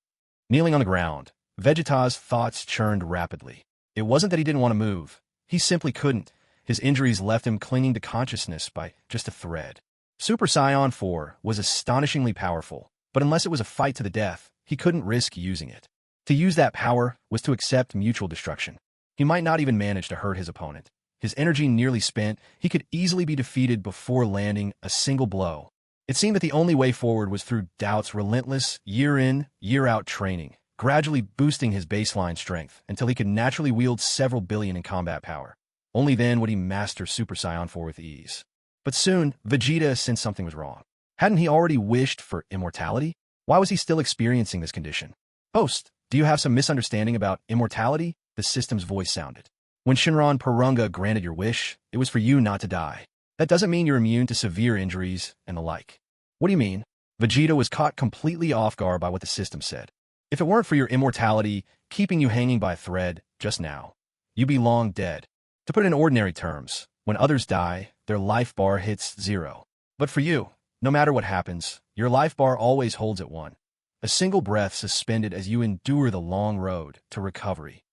Kneeling on the ground, Vegeta's thoughts churned rapidly. It wasn't that he didn't want to move. He simply couldn't. His injuries left him clinging to consciousness by just a thread. Super Saiyan 4 was astonishingly powerful, but unless it was a fight to the death, he couldn't risk using it. To use that power was to accept mutual destruction. He might not even manage to hurt his opponent. His energy nearly spent, he could easily be defeated before landing a single blow. It seemed that the only way forward was through Doubt's relentless, year-in, year-out training, gradually boosting his baseline strength until he could naturally wield several billion in combat power. Only then would he master Super Saiyan 4 with ease. But soon, Vegeta sensed something was wrong. Hadn't he already wished for immortality? Why was he still experiencing this condition? Host, do you have some misunderstanding about immortality? The system's voice sounded. When Shinran Purunga granted your wish, it was for you not to die. That doesn't mean you're immune to severe injuries and the like. What do you mean? Vegeta was caught completely off guard by what the system said. If it weren't for your immortality keeping you hanging by a thread just now, you'd be long dead. To put it in ordinary terms, when others die, their life bar hits 0. But for you, no matter what happens, your life bar always holds at 1. A single breath suspended as you endure the long road to recovery.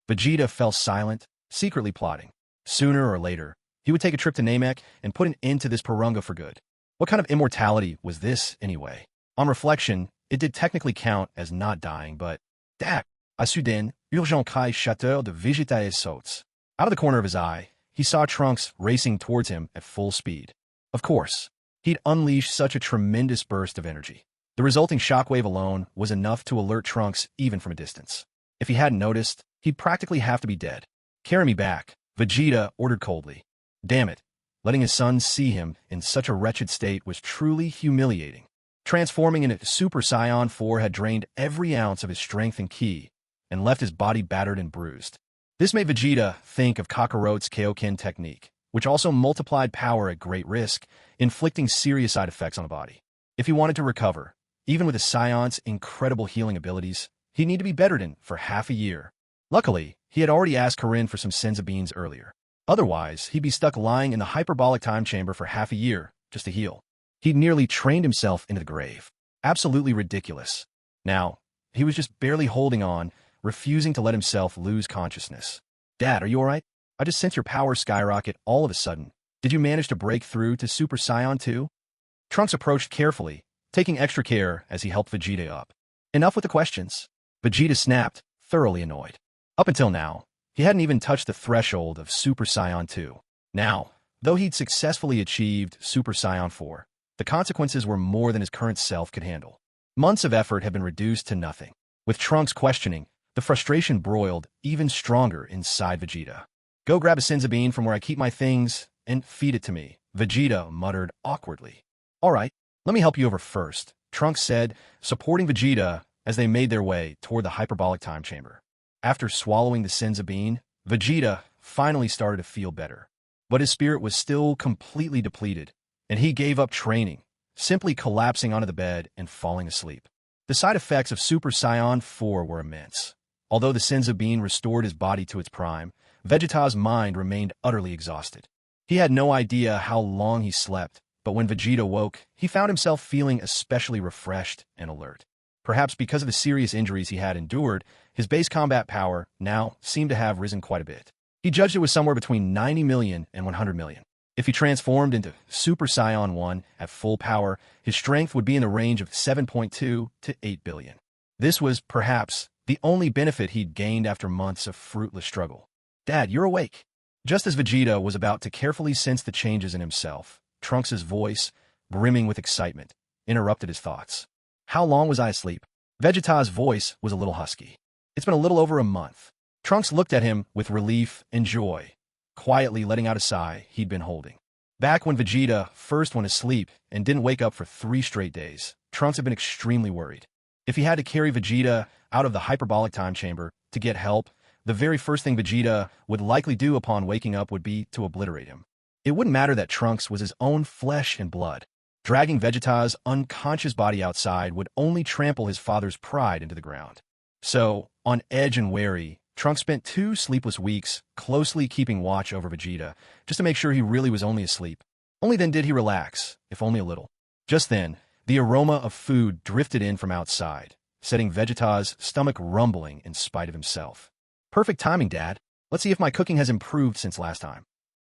Vegeta fell silent, secretly plotting. Sooner or later, he would take a trip to Namek and put an end to this Purunga for good. What kind of immortality was this, anyway? On reflection, it did technically count as not dying, but... Dak! À soudain, urgent kai chateur de Vegeta et sautes. Out of the corner of his eye, he saw Trunks racing towards him at full speed. Of course, he'd unleashed such a tremendous burst of energy. The resulting shockwave alone was enough to alert Trunks even from a distance. If he hadn't noticed, he'd practically have to be dead. Carry me back, Vegeta ordered coldly. Damn it, letting his son see him in such a wretched state was truly humiliating. Transforming into Super Saiyan 4 had drained every ounce of his strength and ki, and left his body battered and bruised. This made Vegeta think of Kakarot's Kaioken technique, which also multiplied power at great risk, inflicting serious side effects on the body. If he wanted to recover, even with his Saiyans' incredible healing abilities, he'd need to be bettered in for half a year. Luckily, he had already asked Karin for some senza beans earlier. Otherwise, he'd be stuck lying in the hyperbolic time chamber for half a year just to heal. He'd nearly trained himself into the grave. Absolutely ridiculous. Now, he was just barely holding on, refusing to let himself lose consciousness. Dad, are you alright? I just sensed your power skyrocket all of a sudden. Did you manage to break through to Super Saiyan 2? Trunks approached carefully, taking extra care as he helped Vegeta up. Enough with the questions. Vegeta snapped, thoroughly annoyed. Up until now, he hadn't even touched the threshold of Super Saiyan 2. Now, though he'd successfully achieved Super Saiyan 4, the consequences were more than his current self could handle. Months of effort had been reduced to nothing. With Trunks questioning, the frustration broiled even stronger inside Vegeta. Go grab a senza bean from where I keep my things and feed it to me, Vegeta muttered awkwardly. Alright, let me help you over first, Trunks said, supporting Vegeta as they made their way toward the hyperbolic time chamber. After swallowing the senza bean, Vegeta finally started to feel better. But his spirit was still completely depleted, and he gave up training, simply collapsing onto the bed and falling asleep. The side effects of Super Saiyan 4 were immense. Although the senza bean restored his body to its prime, Vegeta's mind remained utterly exhausted. He had no idea how long he slept, but when Vegeta woke, he found himself feeling especially refreshed and alert. Perhaps because of the serious injuries he had endured, his base combat power now seemed to have risen quite a bit. He judged it was somewhere between 90 million and 100 million. If he transformed into Super Saiyan 1 at full power, his strength would be in the range of 7.2 to 8 billion. This was, perhaps, the only benefit he'd gained after months of fruitless struggle. Dad, you're awake. Just as Vegeta was about to carefully sense the changes in himself, Trunks' voice, brimming with excitement, interrupted his thoughts. How long was I asleep? Vegeta's voice was a little husky. It's been a little over a month. Trunks looked at him with relief and joy, quietly letting out a sigh he'd been holding. Back when Vegeta first went to sleep and didn't wake up for 3 straight days, Trunks had been extremely worried. If he had to carry Vegeta out of the hyperbolic time chamber to get help, the very first thing Vegeta would likely do upon waking up would be to obliterate him. It wouldn't matter that Trunks was his own flesh and blood. Dragging Vegeta's unconscious body outside would only trample his father's pride into the ground. So, on edge and wary, Trunks spent 2 sleepless weeks closely keeping watch over Vegeta, just to make sure he really was only asleep. Only then did he relax, if only a little. Just then, the aroma of food drifted in from outside, setting Vegeta's stomach rumbling in spite of himself. "Perfect timing, Dad. Let's see if my cooking has improved since last time,"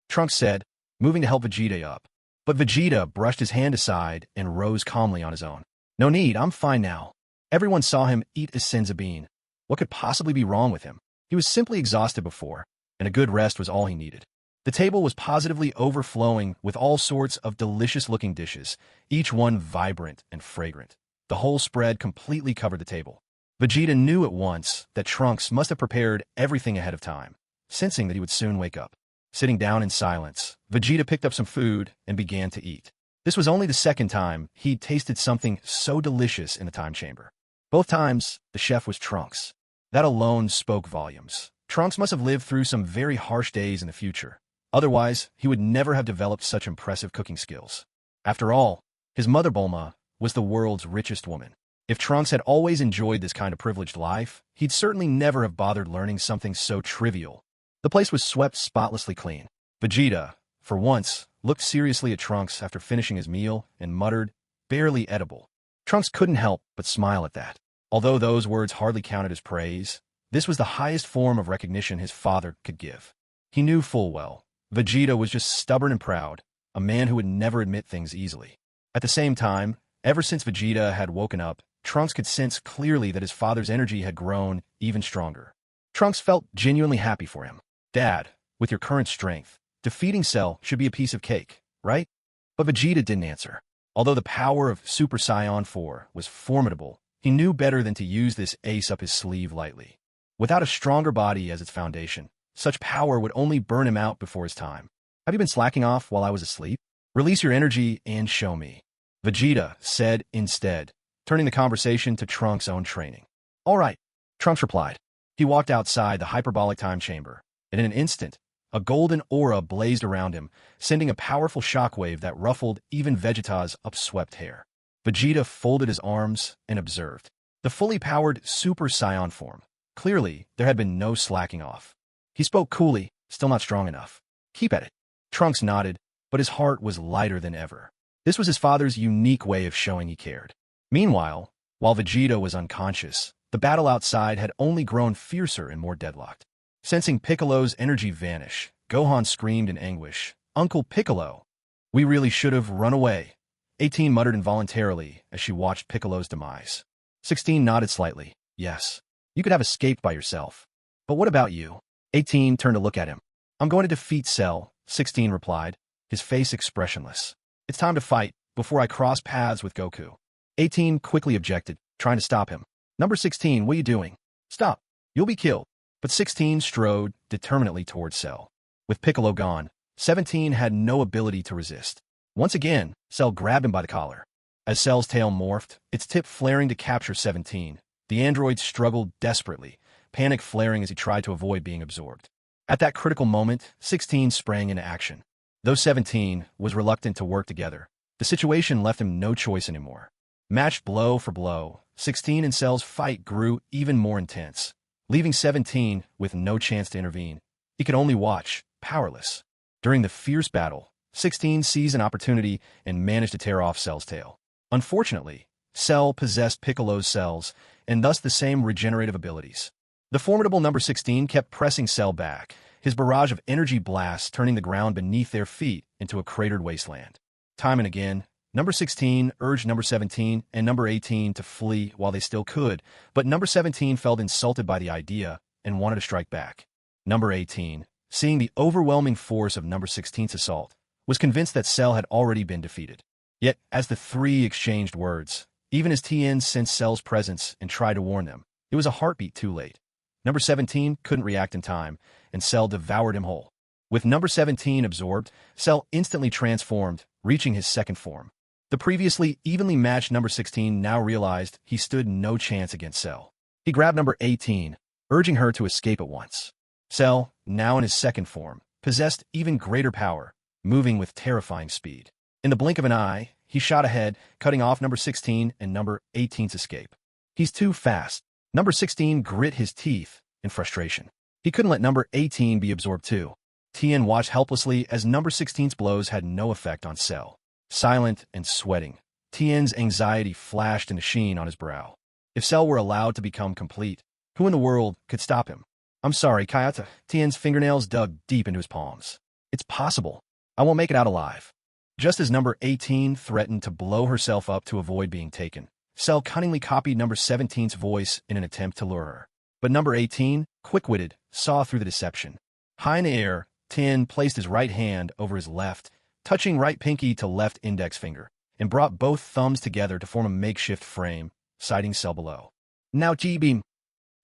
Trunks said, moving to help Vegeta up. But Vegeta brushed his hand aside and rose calmly on his own. "No need, I'm fine now." Everyone saw him eat a Saibamen. What could possibly be wrong with him? He was simply exhausted before, and a good rest was all he needed. The table was positively overflowing with all sorts of delicious-looking dishes, each one vibrant and fragrant. The whole spread completely covered the table. Vegeta knew at once that Trunks must have prepared everything ahead of time, sensing that he would soon wake up. Sitting down in silence, Vegeta picked up some food and began to eat. This was only the second time he'd tasted something so delicious in the time chamber. Both times, the chef was Trunks. That alone spoke volumes. Trunks must have lived through some very harsh days in the future. Otherwise, he would never have developed such impressive cooking skills. After all, his mother Bulma was the world's richest woman. If Trunks had always enjoyed this kind of privileged life, he'd certainly never have bothered learning something so trivial. The place was swept spotlessly clean. Vegeta, for once, looked seriously at Trunks after finishing his meal and muttered, "Barely edible." Trunks couldn't help but smile at that. Although those words hardly counted as praise, this was the highest form of recognition his father could give. He knew full well Vegeta was just stubborn and proud, a man who would never admit things easily. At the same time, ever since Vegeta had woken up, Trunks could sense clearly that his father's energy had grown even stronger. Trunks felt genuinely happy for him. "Dad, with your current strength, defeating Cell should be a piece of cake, right?" But Vegeta didn't answer. Although the power of Super Saiyan 4 was formidable, he knew better than to use this ace up his sleeve lightly. Without a stronger body as its foundation, such power would only burn him out before his time. "Have you been slacking off while I was asleep? Release your energy and show me," Vegeta said instead, turning the conversation to Trunks' own training. "All right," Trunks replied. He walked outside the hyperbolic time chamber, and in an instant, a golden aura blazed around him, sending a powerful shockwave that ruffled even Vegeta's upswept hair. Vegeta folded his arms and observed the fully powered Super Saiyan form. Clearly, there had been no slacking off. He spoke coolly, "Still not strong enough. Keep at it." Trunks nodded, but his heart was lighter than ever. This was his father's unique way of showing he cared. Meanwhile, while Vegeta was unconscious, the battle outside had only grown fiercer and more deadlocked. Sensing Piccolo's energy vanish, Gohan screamed in anguish, "Uncle Piccolo! We really should have run away," 18 muttered involuntarily as she watched Piccolo's demise. 16 nodded slightly, "Yes, you could have escaped by yourself. But what about you?" 18 turned to look at him. "I'm going to defeat Cell," 16 replied, his face expressionless. "It's time to fight before I cross paths with Goku." 18 quickly objected, trying to stop him. "Number 16, what are you doing? Stop. You'll be killed." But 16 strode determinedly towards Cell. With Piccolo gone, 17 had no ability to resist. Once again, Cell grabbed him by the collar. As Cell's tail morphed, its tip flaring to capture 17, the android struggled desperately, panic flaring as he tried to avoid being absorbed. At that critical moment, 16 sprang into action. Though 17 was reluctant to work together, the situation left him no choice anymore. Matched blow for blow, 16 and Cell's fight grew even more intense, leaving 17 with no chance to intervene. He could only watch, powerless. During the fierce battle, 16 seized an opportunity and managed to tear off Cell's tail. Unfortunately, Cell possessed Piccolo's cells, and thus the same regenerative abilities. The formidable number 16 kept pressing Cell back, his barrage of energy blasts turning the ground beneath their feet into a cratered wasteland. Time and again, number 16 urged number 17 and number 18 to flee while they still could, but number 17 felt insulted by the idea and wanted to strike back. Number 18, seeing the overwhelming force of number 16's assault, was convinced that Cell had already been defeated. Yet, as the three exchanged words, even as Tien sensed Cell's presence and tried to warn them, it was a heartbeat too late. Number 17 couldn't react in time, and Cell devoured him whole. With number 17 absorbed, Cell instantly transformed, reaching his second form. The previously evenly matched number 16 now realized he stood no chance against Cell. He grabbed number 18, urging her to escape at once. Cell, now in his second form, possessed even greater power, moving with terrifying speed. In the blink of an eye, he shot ahead, cutting off number 16 and number 18's escape. He's too fast. Number 16 grit his teeth in frustration. He couldn't let number 18 be absorbed too. Tien watched helplessly as number 16's blows had no effect on Cell. Silent and sweating, Tien's anxiety flashed into sheen on his brow. If Cell were allowed to become complete, who in the world could stop him? I'm sorry, Chiaotzu. Tien's fingernails dug deep into his palms. It's possible. I won't make it out alive. Just as number 18 threatened to blow herself up to avoid being taken, Cell cunningly copied number 17's voice in an attempt to lure her. But number 18, quick-witted, saw through the deception. High in the air, Tien placed his right hand over his left, touching right pinky to left index finger, and brought both thumbs together to form a makeshift frame, sighting Cell below. Now G-beam!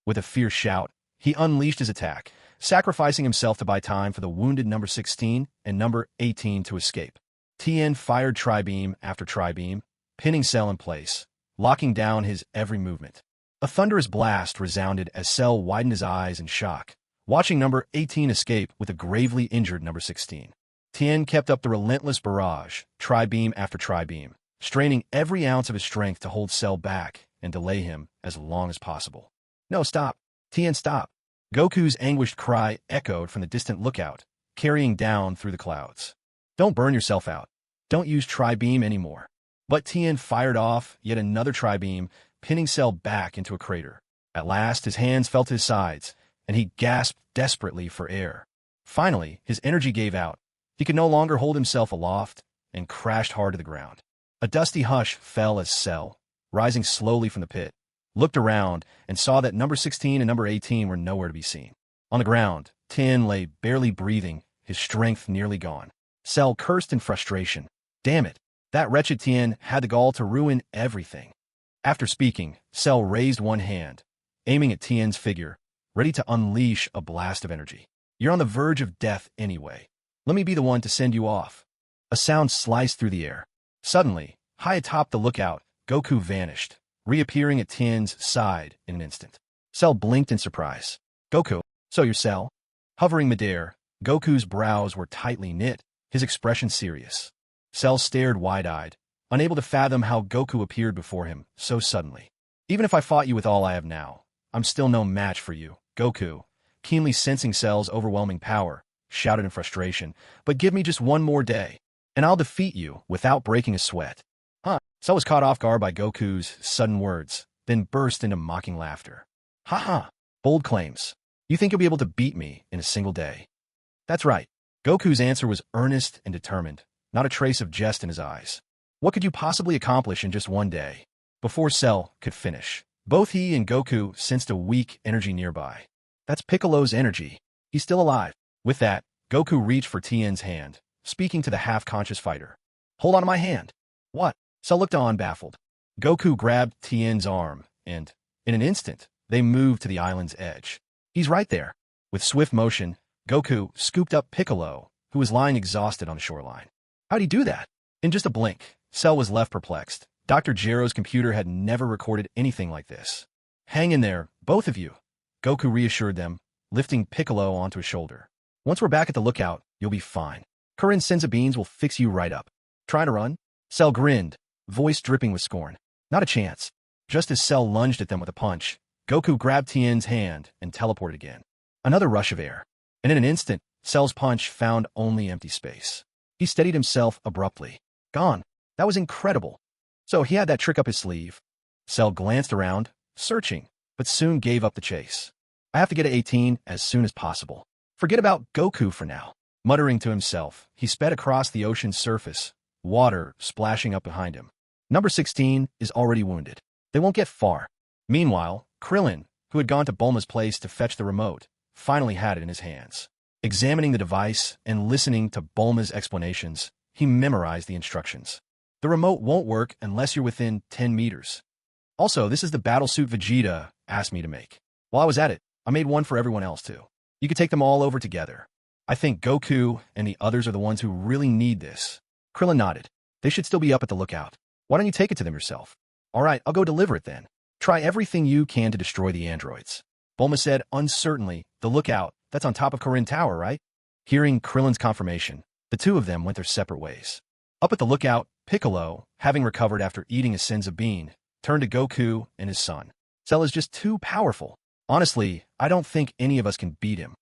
With a fierce shout, he unleashed his attack, sacrificing himself to buy time for the wounded number 16 and number 18 to escape. Tien fired tri-beam after tri-beam, pinning Cell in place, locking down his every movement. A thunderous blast resounded as Cell widened his eyes in shock, watching number 18 escape with a gravely injured number 16. Tien kept up the relentless barrage, tri-beam after tri-beam, straining every ounce of his strength to hold Cell back and delay him as long as possible. No, stop. Tien, stop. Goku's anguished cry echoed from the distant lookout, carrying down through the clouds. Don't burn yourself out. Don't use tri-beam anymore. But Tien fired off yet another tri-beam, pinning Cell back into a crater. At last, his hands fell to his sides, and he gasped desperately for air. Finally, his energy gave out. He could no longer hold himself aloft and crashed hard to the ground. A dusty hush fell as Cell, rising slowly from the pit, looked around and saw that number 16 and number 18 were nowhere to be seen. On the ground, Tien lay barely breathing, his strength nearly gone. Cell cursed in frustration. Damn it, that wretched Tien had the gall to ruin everything. After speaking, Cell raised one hand, aiming at Tien's figure, ready to unleash a blast of energy. You're on the verge of death anyway. Let me be the one to send you off. A sound sliced through the air. Suddenly, high atop the lookout, Goku vanished, reappearing at Tien's side in an instant. Cell blinked in surprise. Goku, so you're Cell? Hovering midair, Goku's brows were tightly knit, his expression serious. Cell stared wide-eyed, unable to fathom how Goku appeared before him so suddenly. Even if I fought you with all I have now, I'm still no match for you. Goku, keenly sensing Cell's overwhelming power, shouted in frustration, but give me just one more day, and I'll defeat you without breaking a sweat. Huh? Cell was caught off guard by Goku's sudden words, then burst into mocking laughter. Ha-ha! Bold claims. You think you'll be able to beat me in a single day? That's right. Goku's answer was earnest and determined, not a trace of jest in his eyes. What could you possibly accomplish in just one day? Before Cell could finish, both he and Goku sensed a weak energy nearby. That's Piccolo's energy. He's still alive. With that, Goku reached for Tien's hand, speaking to the half-conscious fighter. Hold on to my hand. What? Cell looked on, baffled. Goku grabbed Tien's arm, and, in an instant, they moved to the island's edge. He's right there. With swift motion, Goku scooped up Piccolo, who was lying exhausted on the shoreline. How'd he do that? In just a blink, Cell was left perplexed. Dr. Gero's computer had never recorded anything like this. Hang in there, both of you, Goku reassured them, lifting Piccolo onto his shoulder. Once we're back at the lookout, you'll be fine. Corinne's senza beans will fix you right up. Trying to run? Cell grinned, voice dripping with scorn. Not a chance. Just as Cell lunged at them with a punch, Goku grabbed Tien's hand and teleported again. Another rush of air. And in an instant, Cell's punch found only empty space. He steadied himself abruptly. Gone. That was incredible. So he had that trick up his sleeve. Cell glanced around, searching, but soon gave up the chase. I have to get to 18 as soon as possible. Forget about Goku for now. Muttering to himself, he sped across the ocean's surface, water splashing up behind him. Number 16 is already wounded. They won't get far. Meanwhile, Krillin, who had gone to Bulma's place to fetch the remote, finally had it in his hands. Examining the device and listening to Bulma's explanations, he memorized the instructions. The remote won't work unless you're within 10 meters. Also, this is the battlesuit Vegeta asked me to make. While I was at it, I made one for everyone else too. You could take them all over together. I think Goku and the others are the ones who really need this. Krillin nodded. They should still be up at the lookout. Why don't you take it to them yourself? All right, I'll go deliver it then. Try everything you can to destroy the androids. Bulma said uncertainly, the lookout, that's on top of Korin Tower, right? Hearing Krillin's confirmation, the two of them went their separate ways. Up at the lookout, Piccolo, having recovered after eating his sins of bean, turned to Goku and his son. Cell is just too powerful. Honestly, I don't think any of us can beat him.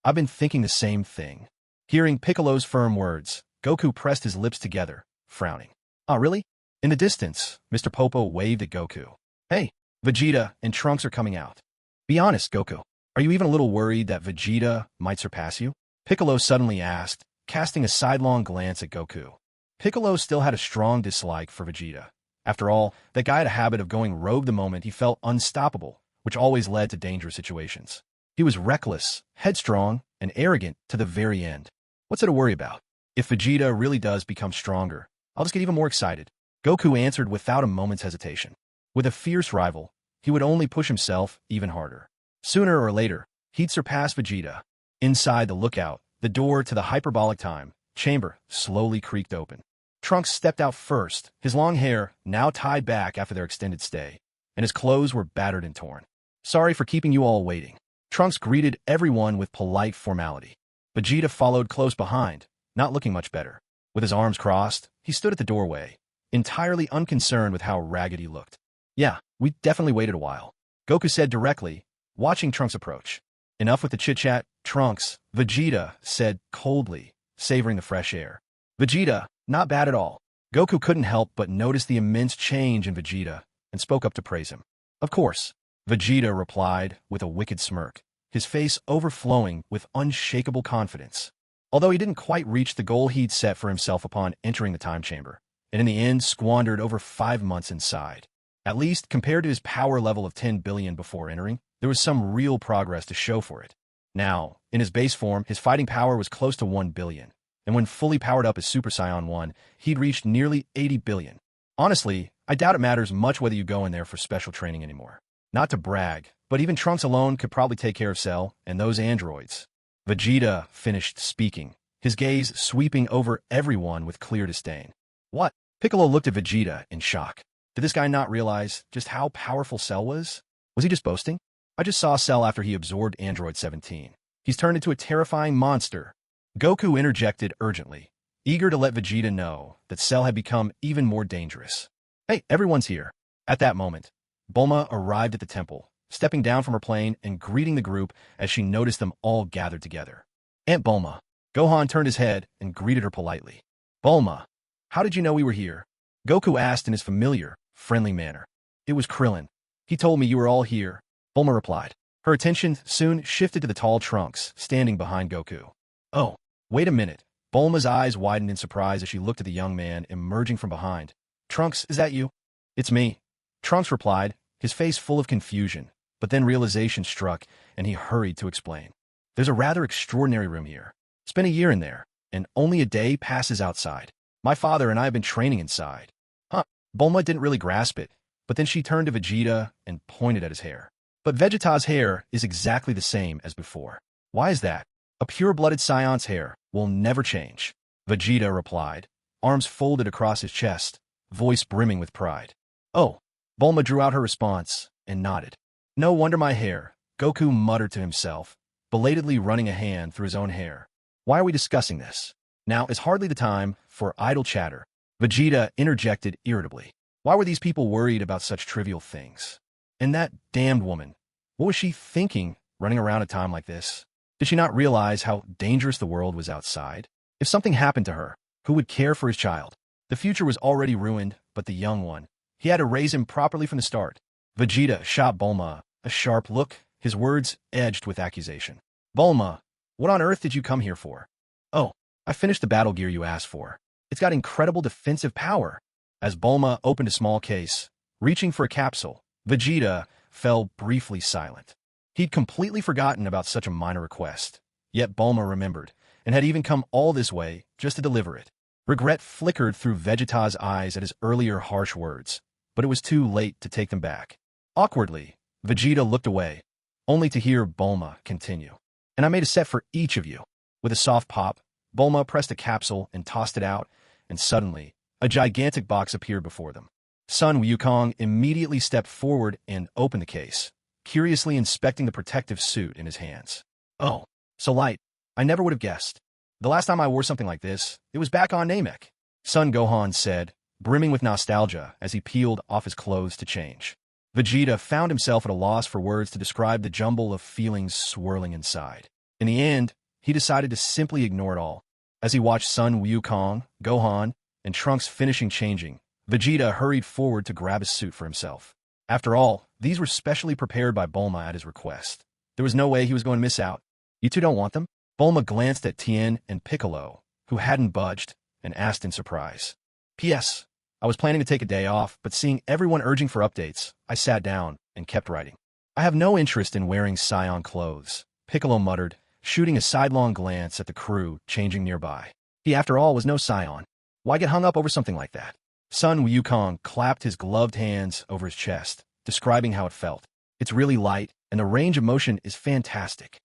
I've been thinking the same thing. Hearing Piccolo's firm words, Goku pressed his lips together, frowning. Oh, really? In the distance, Mr. Popo waved at Goku. Hey, Vegeta and Trunks are coming out. Be honest, Goku. Are you even a little worried that Vegeta might surpass you? Piccolo suddenly asked, casting a sidelong glance at Goku. Piccolo still had a strong dislike for Vegeta. After all, that guy had a habit of going rogue the moment he felt unstoppable, which always led to dangerous situations. He was reckless, headstrong, and arrogant to the very end. What's there to worry about? If Vegeta really does become stronger, I'll just get even more excited. Goku answered without a moment's hesitation. With a fierce rival, he would only push himself even harder. Sooner or later, he'd surpass Vegeta. Inside the lookout, the door to the hyperbolic time chamber slowly creaked open. Trunks stepped out first, his long hair now tied back after their extended stay, and his clothes were battered and torn. Sorry for keeping you all waiting. Trunks greeted everyone with polite formality. Vegeta followed close behind, not looking much better. With his arms crossed, he stood at the doorway, entirely unconcerned with how ragged he looked. Yeah, we definitely waited a while, Goku said directly, watching Trunks approach. Enough with the chit-chat, Trunks, Vegeta said coldly, savoring the fresh air. Vegeta, not bad at all. Goku couldn't help but notice the immense change in Vegeta and spoke up to praise him. Of course, Vegeta replied with a wicked smirk, his face overflowing with unshakable confidence. Although he didn't quite reach the goal he'd set for himself upon entering the time chamber, and in the end squandered over 5 months inside. At least, compared to his power level of 10 billion before entering, there was some real progress to show for it. Now, in his base form, his fighting power was close to 1 billion, and when fully powered up as Super Saiyan 1, he'd reached nearly 80 billion. Honestly, I doubt it matters much whether you go in there for special training anymore. Not to brag, but even Trunks alone could probably take care of Cell and those androids. Vegeta finished speaking, his gaze sweeping over everyone with clear disdain. What? Piccolo looked at Vegeta in shock. Did this guy not realize just how powerful Cell was? Was he just boasting? I just saw Cell after he absorbed Android 17. He's turned into a terrifying monster. Goku interjected urgently, eager to let Vegeta know that Cell had become even more dangerous. Hey, everyone's here. At that moment, Bulma arrived at the temple, stepping down from her plane and greeting the group as she noticed them all gathered together. Aunt Bulma. Gohan turned his head and greeted her politely. Bulma, how did you know we were here? Goku asked in his familiar, friendly manner. It was Krillin. He told me you were all here, Bulma replied. Her attention soon shifted to the tall Trunks standing behind Goku. Oh, wait a minute. Bulma's eyes widened in surprise as she looked at the young man emerging from behind. Trunks, is that you? It's me, Trunks replied, his face full of confusion, but then realization struck and he hurried to explain. There's a rather extraordinary room here. Spent a year in there, and only a day passes outside. My father and I have been training inside. Huh, Bulma didn't really grasp it, but then she turned to Vegeta and pointed at his hair. But Vegeta's hair is exactly the same as before. Why is that? A pure-blooded Saiyan's hair will never change, Vegeta replied, arms folded across his chest, voice brimming with pride. Oh, Bulma drew out her response and nodded. No wonder my hair, Goku muttered to himself, belatedly running a hand through his own hair. Why are we discussing this? Now is hardly the time for idle chatter. Vegeta interjected irritably. Why were these people worried about such trivial things? And that damned woman, what was she thinking running around at a time like this? Did she not realize how dangerous the world was outside? If something happened to her, who would care for his child? The future was already ruined, but the young one, he had to raise him properly from the start. Vegeta shot Bulma a sharp look, his words edged with accusation. Bulma, what on earth did you come here for? Oh, I finished the battle gear you asked for. It's got incredible defensive power. As Bulma opened a small case, reaching for a capsule, Vegeta fell briefly silent. He'd completely forgotten about such a minor request. Yet Bulma remembered, and had even come all this way just to deliver it. Regret flickered through Vegeta's eyes at his earlier harsh words, but it was too late to take them back. Awkwardly, Vegeta looked away, only to hear Bulma continue. And I made a set for each of you. With a soft pop, Bulma pressed a capsule and tossed it out, and suddenly, a gigantic box appeared before them. Sun Wukong immediately stepped forward and opened the case, curiously inspecting the protective suit in his hands. Oh, so light. I never would have guessed. The last time I wore something like this, it was back on Namek, Son Gohan said, brimming with nostalgia as he peeled off his clothes to change. Vegeta found himself at a loss for words to describe the jumble of feelings swirling inside. In the end, he decided to simply ignore it all. As he watched Sun Wukong, Gohan, and Trunks finishing changing, Vegeta hurried forward to grab his suit for himself. After all, these were specially prepared by Bulma at his request. There was no way he was going to miss out. You two don't want them? Bulma glanced at Tien and Piccolo, who hadn't budged, and asked in surprise. P.S. I was planning to take a day off, but seeing everyone urging for updates, I sat down and kept writing. I have no interest in wearing Saiyan clothes, Piccolo muttered, shooting a sidelong glance at the crew changing nearby. He, after all, was no Saiyan. Why get hung up over something like that? Sun Wukong clapped his gloved hands over his chest, describing how it felt. It's really light, and the range of motion is fantastic.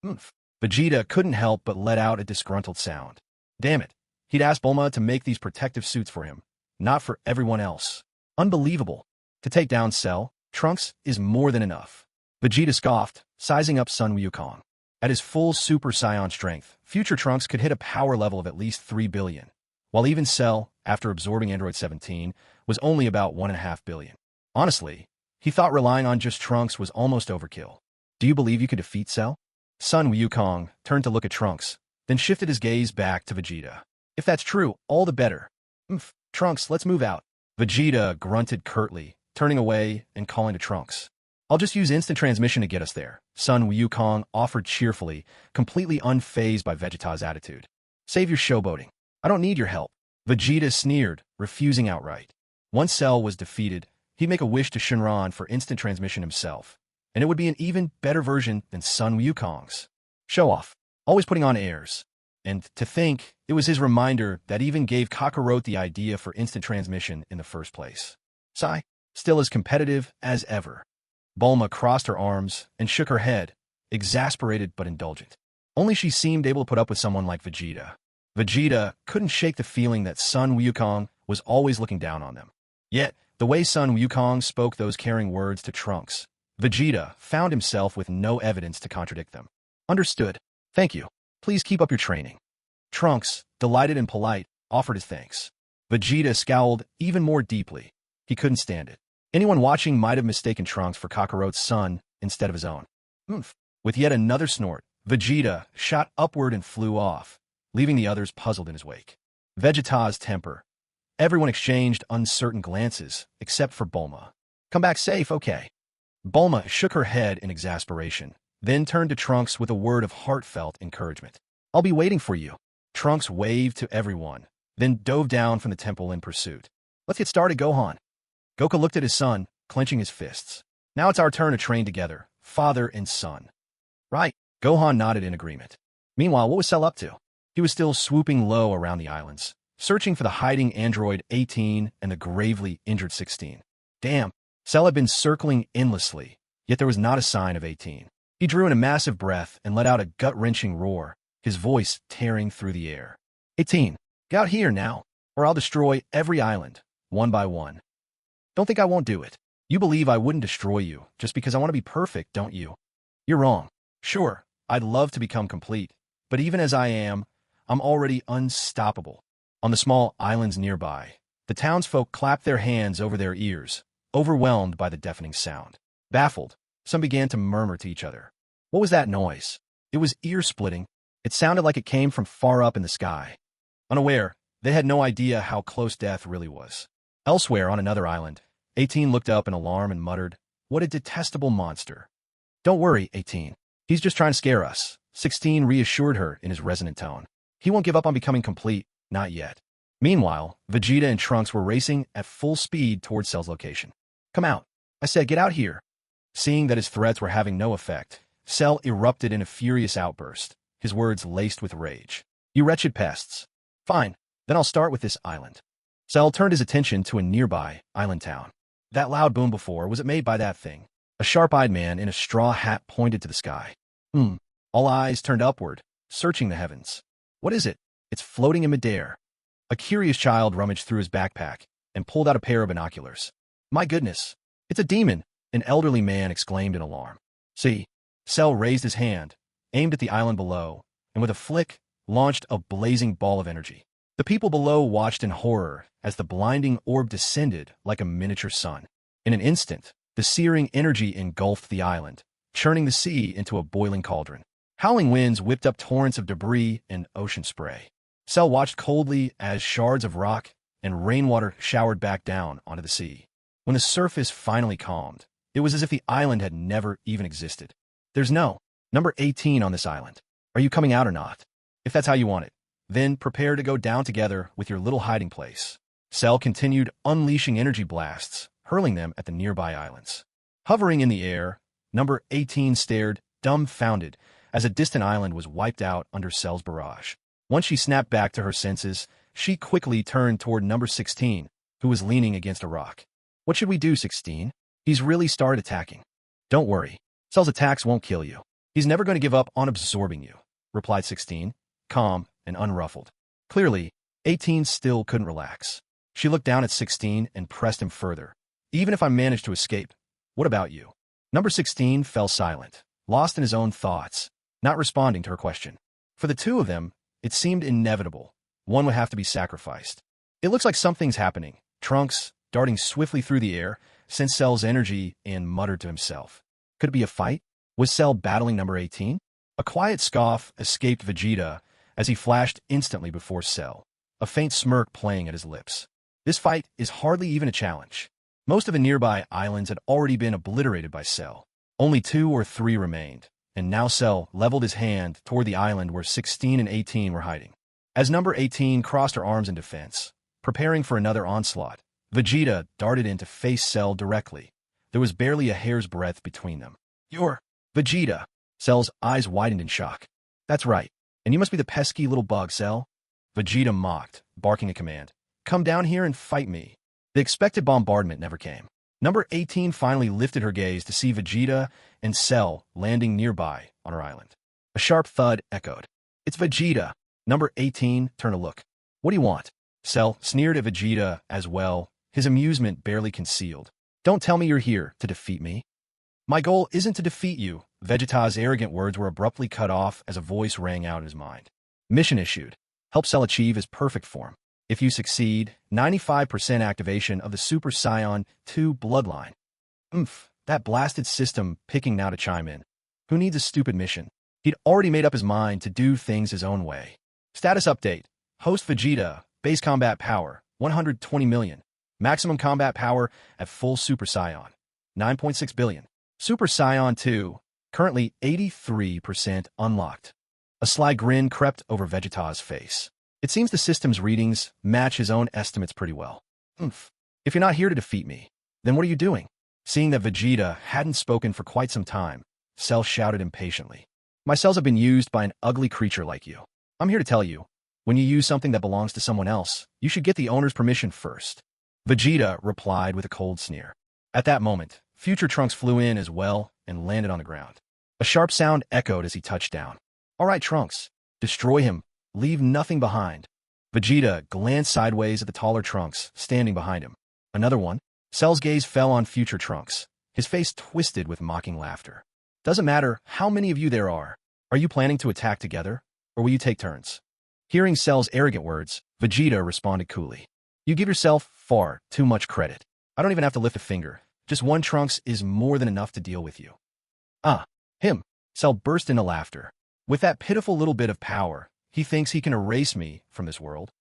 Oomph. Vegeta couldn't help but let out a disgruntled sound. Damn it. He'd asked Bulma to make these protective suits for him, not for everyone else. Unbelievable. To take down Cell, Trunks is more than enough. Vegeta scoffed, sizing up Sun Wukong. At his full Super Saiyan strength, future Trunks could hit a power level of at least 3 billion, while even Cell, after absorbing Android 17, was only about 1.5 billion. Honestly, he thought relying on just Trunks was almost overkill. Do you believe you could defeat Cell? Sun Wukong turned to look at Trunks, then shifted his gaze back to Vegeta. If that's true, all the better. Trunks, let's move out. Vegeta grunted curtly, turning away and calling to Trunks. I'll just use instant transmission to get us there, Sun Wukong offered cheerfully, completely unfazed by Vegeta's attitude. Save your showboating. I don't need your help. Vegeta sneered, refusing outright. Once Cell was defeated, he'd make a wish to Shenron for instant transmission himself, and it would be an even better version than Sun Wukong's. Show off. Always putting on airs. And to think, it was his reminder that even gave Kakarot the idea for instant transmission in the first place. Sai, still as competitive as ever. Bulma crossed her arms and shook her head, exasperated but indulgent. Only she seemed able to put up with someone like Vegeta. Vegeta couldn't shake the feeling that Sun Wukong was always looking down on them. Yet, the way Sun Wukong spoke those caring words to Trunks, Vegeta found himself with no evidence to contradict them. Understood. Thank you. Please keep up your training. Trunks, delighted and polite, offered his thanks. Vegeta scowled even more deeply. He couldn't stand it. Anyone watching might have mistaken Trunks for Kakarot's son instead of his own. With yet another snort, Vegeta shot upward and flew off, leaving the others puzzled in his wake. Vegeta's temper. Everyone exchanged uncertain glances, except for Bulma. Come back safe, okay. Bulma shook her head in exasperation, then turned to Trunks with a word of heartfelt encouragement. I'll be waiting for you. Trunks waved to everyone, then dove down from the temple in pursuit. Let's get started, Gohan. Goku looked at his son, clenching his fists. Now it's our turn to train together, father and son. Right. Gohan nodded in agreement. Meanwhile, what was Cell up to? He was still swooping low around the islands, searching for the hiding android 18 and the gravely injured 16. Damn, Cell had been circling endlessly, yet there was not a sign of 18. He drew in a massive breath and let out a gut-wrenching roar, his voice tearing through the air. 18, get out here now, or I'll destroy every island, one by one. Don't think I won't do it. You believe I wouldn't destroy you just because I want to be perfect, don't you? You're wrong. Sure, I'd love to become complete, but even as I am, I'm already unstoppable. On the small islands nearby, the townsfolk clapped their hands over their ears, overwhelmed by the deafening sound. Baffled, some began to murmur to each other. What was that noise? It was ear-splitting. It sounded like it came from far up in the sky. Unaware, they had no idea how close death really was. Elsewhere on another island, 18 looked up in alarm and muttered, "What a detestable monster." Don't worry, 18. He's just trying to scare us, 16 reassured her in his resonant tone. He won't give up on becoming complete, not yet. Meanwhile, Vegeta and Trunks were racing at full speed towards Cell's location. Come out. I said, get out here. Seeing that his threats were having no effect, Cell erupted in a furious outburst, his words laced with rage. You wretched pests. Fine, then I'll start with this island. Cell turned his attention to a nearby island town. That loud boom before, was it made by that thing? A sharp-eyed man in a straw hat pointed to the sky. All eyes turned upward, searching the heavens. What is it? It's floating in midair. A curious child rummaged through his backpack and pulled out a pair of binoculars. My goodness, it's a demon, an elderly man exclaimed in alarm. See, Cell raised his hand, aimed at the island below, and with a flick, launched a blazing ball of energy. The people below watched in horror as the blinding orb descended like a miniature sun. In an instant, the searing energy engulfed the island, churning the sea into a boiling cauldron. Howling winds whipped up torrents of debris and ocean spray. Cell watched coldly as shards of rock and rainwater showered back down onto the sea. When the surface finally calmed, it was as if the island had never even existed. There's no number 18 on this island. Are you coming out or not? If that's how you want it, then prepare to go down together with your little hiding place. Cell continued unleashing energy blasts, hurling them at the nearby islands. Hovering in the air, number 18 stared, dumbfounded, as a distant island was wiped out under Cell's barrage. Once she snapped back to her senses, she quickly turned toward number 16, who was leaning against a rock. What should we do, 16? He's really started attacking. Don't worry. Cell's attacks won't kill you. He's never going to give up on absorbing you, replied 16, calm and unruffled. Clearly, 18 still couldn't relax. She looked down at 16 and pressed him further. Even if I manage to escape, what about you? Number 16 fell silent, lost in his own thoughts, not responding to her question. For the two of them, it seemed inevitable. One would have to be sacrificed. It looks like something's happening. Trunks, darting swiftly through the air, sensed Cell's energy and muttered to himself. Could it be a fight? Was Cell battling number 18? A quiet scoff escaped Vegeta as he flashed instantly before Cell, a faint smirk playing at his lips. This fight is hardly even a challenge. Most of the nearby islands had already been obliterated by Cell. Only 2 or 3 remained, and now Cell leveled his hand toward the island where 16 and 18 were hiding. As number 18 crossed her arms in defense, preparing for another onslaught, Vegeta darted in to face Cell directly. There was barely a hair's breadth between them. You're Vegeta. Cell's eyes widened in shock. That's right. And you must be the pesky little bug, Cell. Vegeta mocked, barking a command. Come down here and fight me. The expected bombardment never came. Number 18 finally lifted her gaze to see Vegeta and Cell landing nearby on her island. A sharp thud echoed. It's Vegeta. Number 18 turned to look. What do you want? Cell sneered at Vegeta as well, his amusement barely concealed. Don't tell me you're here to defeat me. My goal isn't to defeat you. Vegeta's arrogant words were abruptly cut off as a voice rang out in his mind. Mission issued. Help Cell achieve his perfect form. If you succeed, 95% activation of the Super Saiyan 2 bloodline. That blasted system picking now to chime in. Who needs a stupid mission? He'd already made up his mind to do things his own way. Status update. Host Vegeta. Base combat power, 120 million. Maximum combat power at full Super Saiyan, 9.6 billion. Super Saiyan 2, currently 83% unlocked. A sly grin crept over Vegeta's face. It seems the system's readings match his own estimates pretty well. If you're not here to defeat me, then what are you doing? Seeing that Vegeta hadn't spoken for quite some time, Cell shouted impatiently. My cells have been used by an ugly creature like you. I'm here to tell you, when you use something that belongs to someone else, you should get the owner's permission first. Vegeta replied with a cold sneer. At that moment, Future Trunks flew in as well and landed on the ground. A sharp sound echoed as he touched down. All right, Trunks, destroy him. Leave nothing behind. Vegeta glanced sideways at the taller Trunks standing behind him. Another one. Cell's gaze fell on Future Trunks, his face twisted with mocking laughter. Doesn't matter how many of you there are. Are you planning to attack together, or will you take turns? Hearing Cell's arrogant words, Vegeta responded coolly. You give yourself far too much credit. I don't even have to lift a finger. Just one Trunks is more than enough to deal with you. Ah, him. Cell burst into laughter. With that pitiful little bit of power, he thinks he can erase me from this world.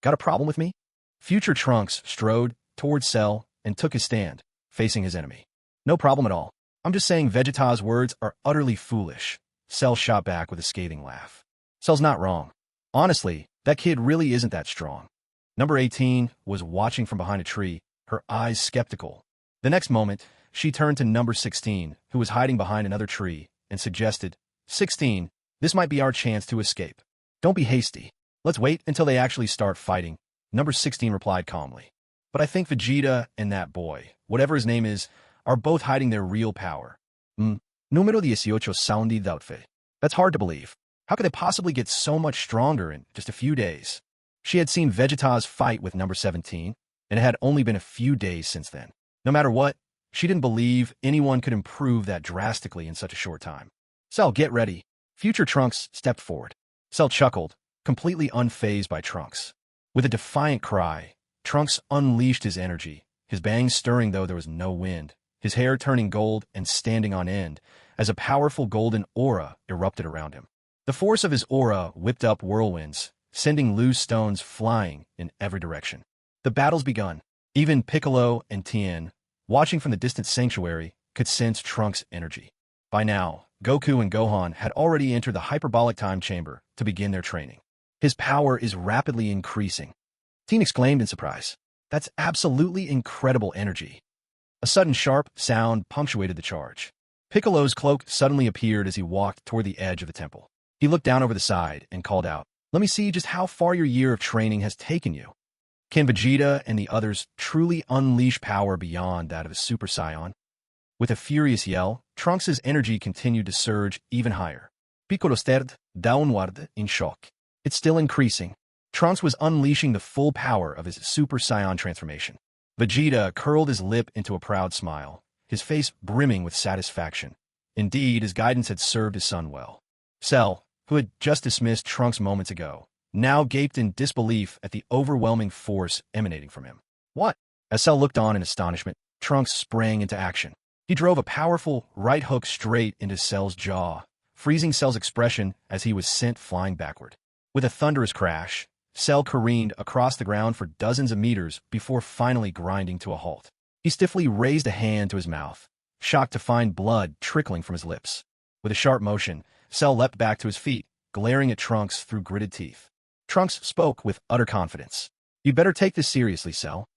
Got a problem with me? Future Trunks strode towards Cell and took his stand, facing his enemy. No problem at all. I'm just saying Vegeta's words are utterly foolish. Cell shot back with a scathing laugh. Cell's not wrong. Honestly, that kid really isn't that strong. Number 18 was watching from behind a tree, her eyes skeptical. The next moment, she turned to number 16, who was hiding behind another tree, and suggested, 16, this might be our chance to escape. Don't be hasty. Let's wait until they actually start fighting. Number 16 replied calmly. But I think Vegeta and that boy, whatever his name is, are both hiding their real power. Número 18 sounded doubtful. That's hard to believe. How could they possibly get so much stronger in just a few days? She had seen Vegeta's fight with number 17, and it had only been a few days since then. No matter what, she didn't believe anyone could improve that drastically in such a short time. Cell, get ready. Future Trunks stepped forward. Cell chuckled, completely unfazed by Trunks. With a defiant cry, Trunks unleashed his energy, his bangs stirring though there was no wind, his hair turning gold and standing on end, as a powerful golden aura erupted around him. The force of his aura whipped up whirlwinds, sending loose stones flying in every direction. The battle's begun. Even Piccolo and Tien, watching from the distant sanctuary, could sense Trunks' energy. By now, Goku and Gohan had already entered the hyperbolic time chamber to begin their training. His power is rapidly increasing. Tien exclaimed in surprise. That's absolutely incredible energy. A sudden sharp sound punctuated the charge. Piccolo's cloak suddenly appeared as he walked toward the edge of the temple. He looked down over the side and called out, "Let me see just how far your year of training has taken you." Can Vegeta and the others truly unleash power beyond that of a Super Saiyan? With a furious yell, Trunks' energy continued to surge even higher. Piccolo stared downward in shock. It's still increasing. Trunks was unleashing the full power of his Super Saiyan transformation. Vegeta curled his lip into a proud smile, his face brimming with satisfaction. Indeed, his guidance had served his son well. Cell, who had just dismissed Trunks moments ago, now gaped in disbelief at the overwhelming force emanating from him. What? As Cell looked on in astonishment, Trunks sprang into action. He drove a powerful right hook straight into Cell's jaw, freezing Cell's expression as he was sent flying backward. With a thunderous crash, Cell careened across the ground for dozens of meters before finally grinding to a halt. He stiffly raised a hand to his mouth, shocked to find blood trickling from his lips. With a sharp motion, Cell leapt back to his feet, glaring at Trunks through gritted teeth. Trunks spoke with utter confidence. "You'd better take this seriously, Cell."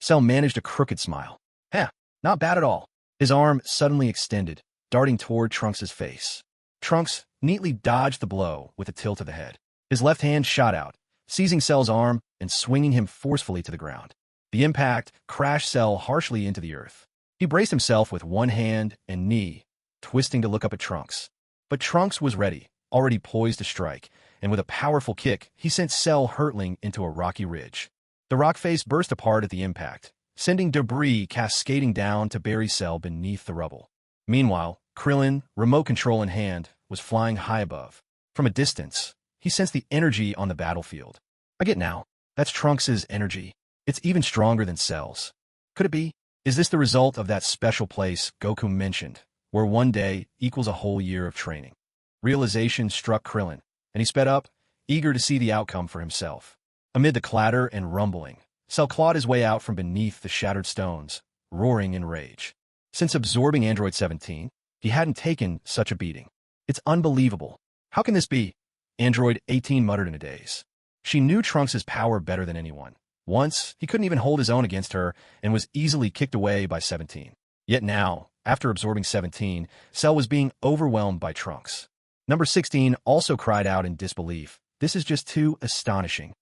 Cell managed a crooked smile. "Heh, not bad at all." His arm suddenly extended, darting toward Trunks' face. Trunks neatly dodged the blow with a tilt of the head. His left hand shot out, seizing Cell's arm and swinging him forcefully to the ground. The impact crashed Cell harshly into the earth. He braced himself with one hand and knee, twisting to look up at Trunks. But Trunks was ready, already poised to strike, and with a powerful kick, he sent Cell hurtling into a rocky ridge. The rock face burst apart at the impact, sending debris cascading down to bury Cell beneath the rubble. Meanwhile, Krillin, remote control in hand, was flying high above. From a distance, he sensed the energy on the battlefield. I get now. That's Trunks' energy. It's even stronger than Cell's. Could it be? Is this the result of that special place Goku mentioned, where one day equals a whole year of training? Realization struck Krillin, and he sped up, eager to see the outcome for himself. Amid the clatter and rumbling, Cell clawed his way out from beneath the shattered stones, roaring in rage. Since absorbing Android 17, he hadn't taken such a beating. It's unbelievable. How can this be? Android 18 muttered in a daze. She knew Trunks' power better than anyone. Once, he couldn't even hold his own against her and was easily kicked away by 17. Yet now, after absorbing 17, Cell was being overwhelmed by Trunks. Number 16 also cried out in disbelief. This is just too astonishing.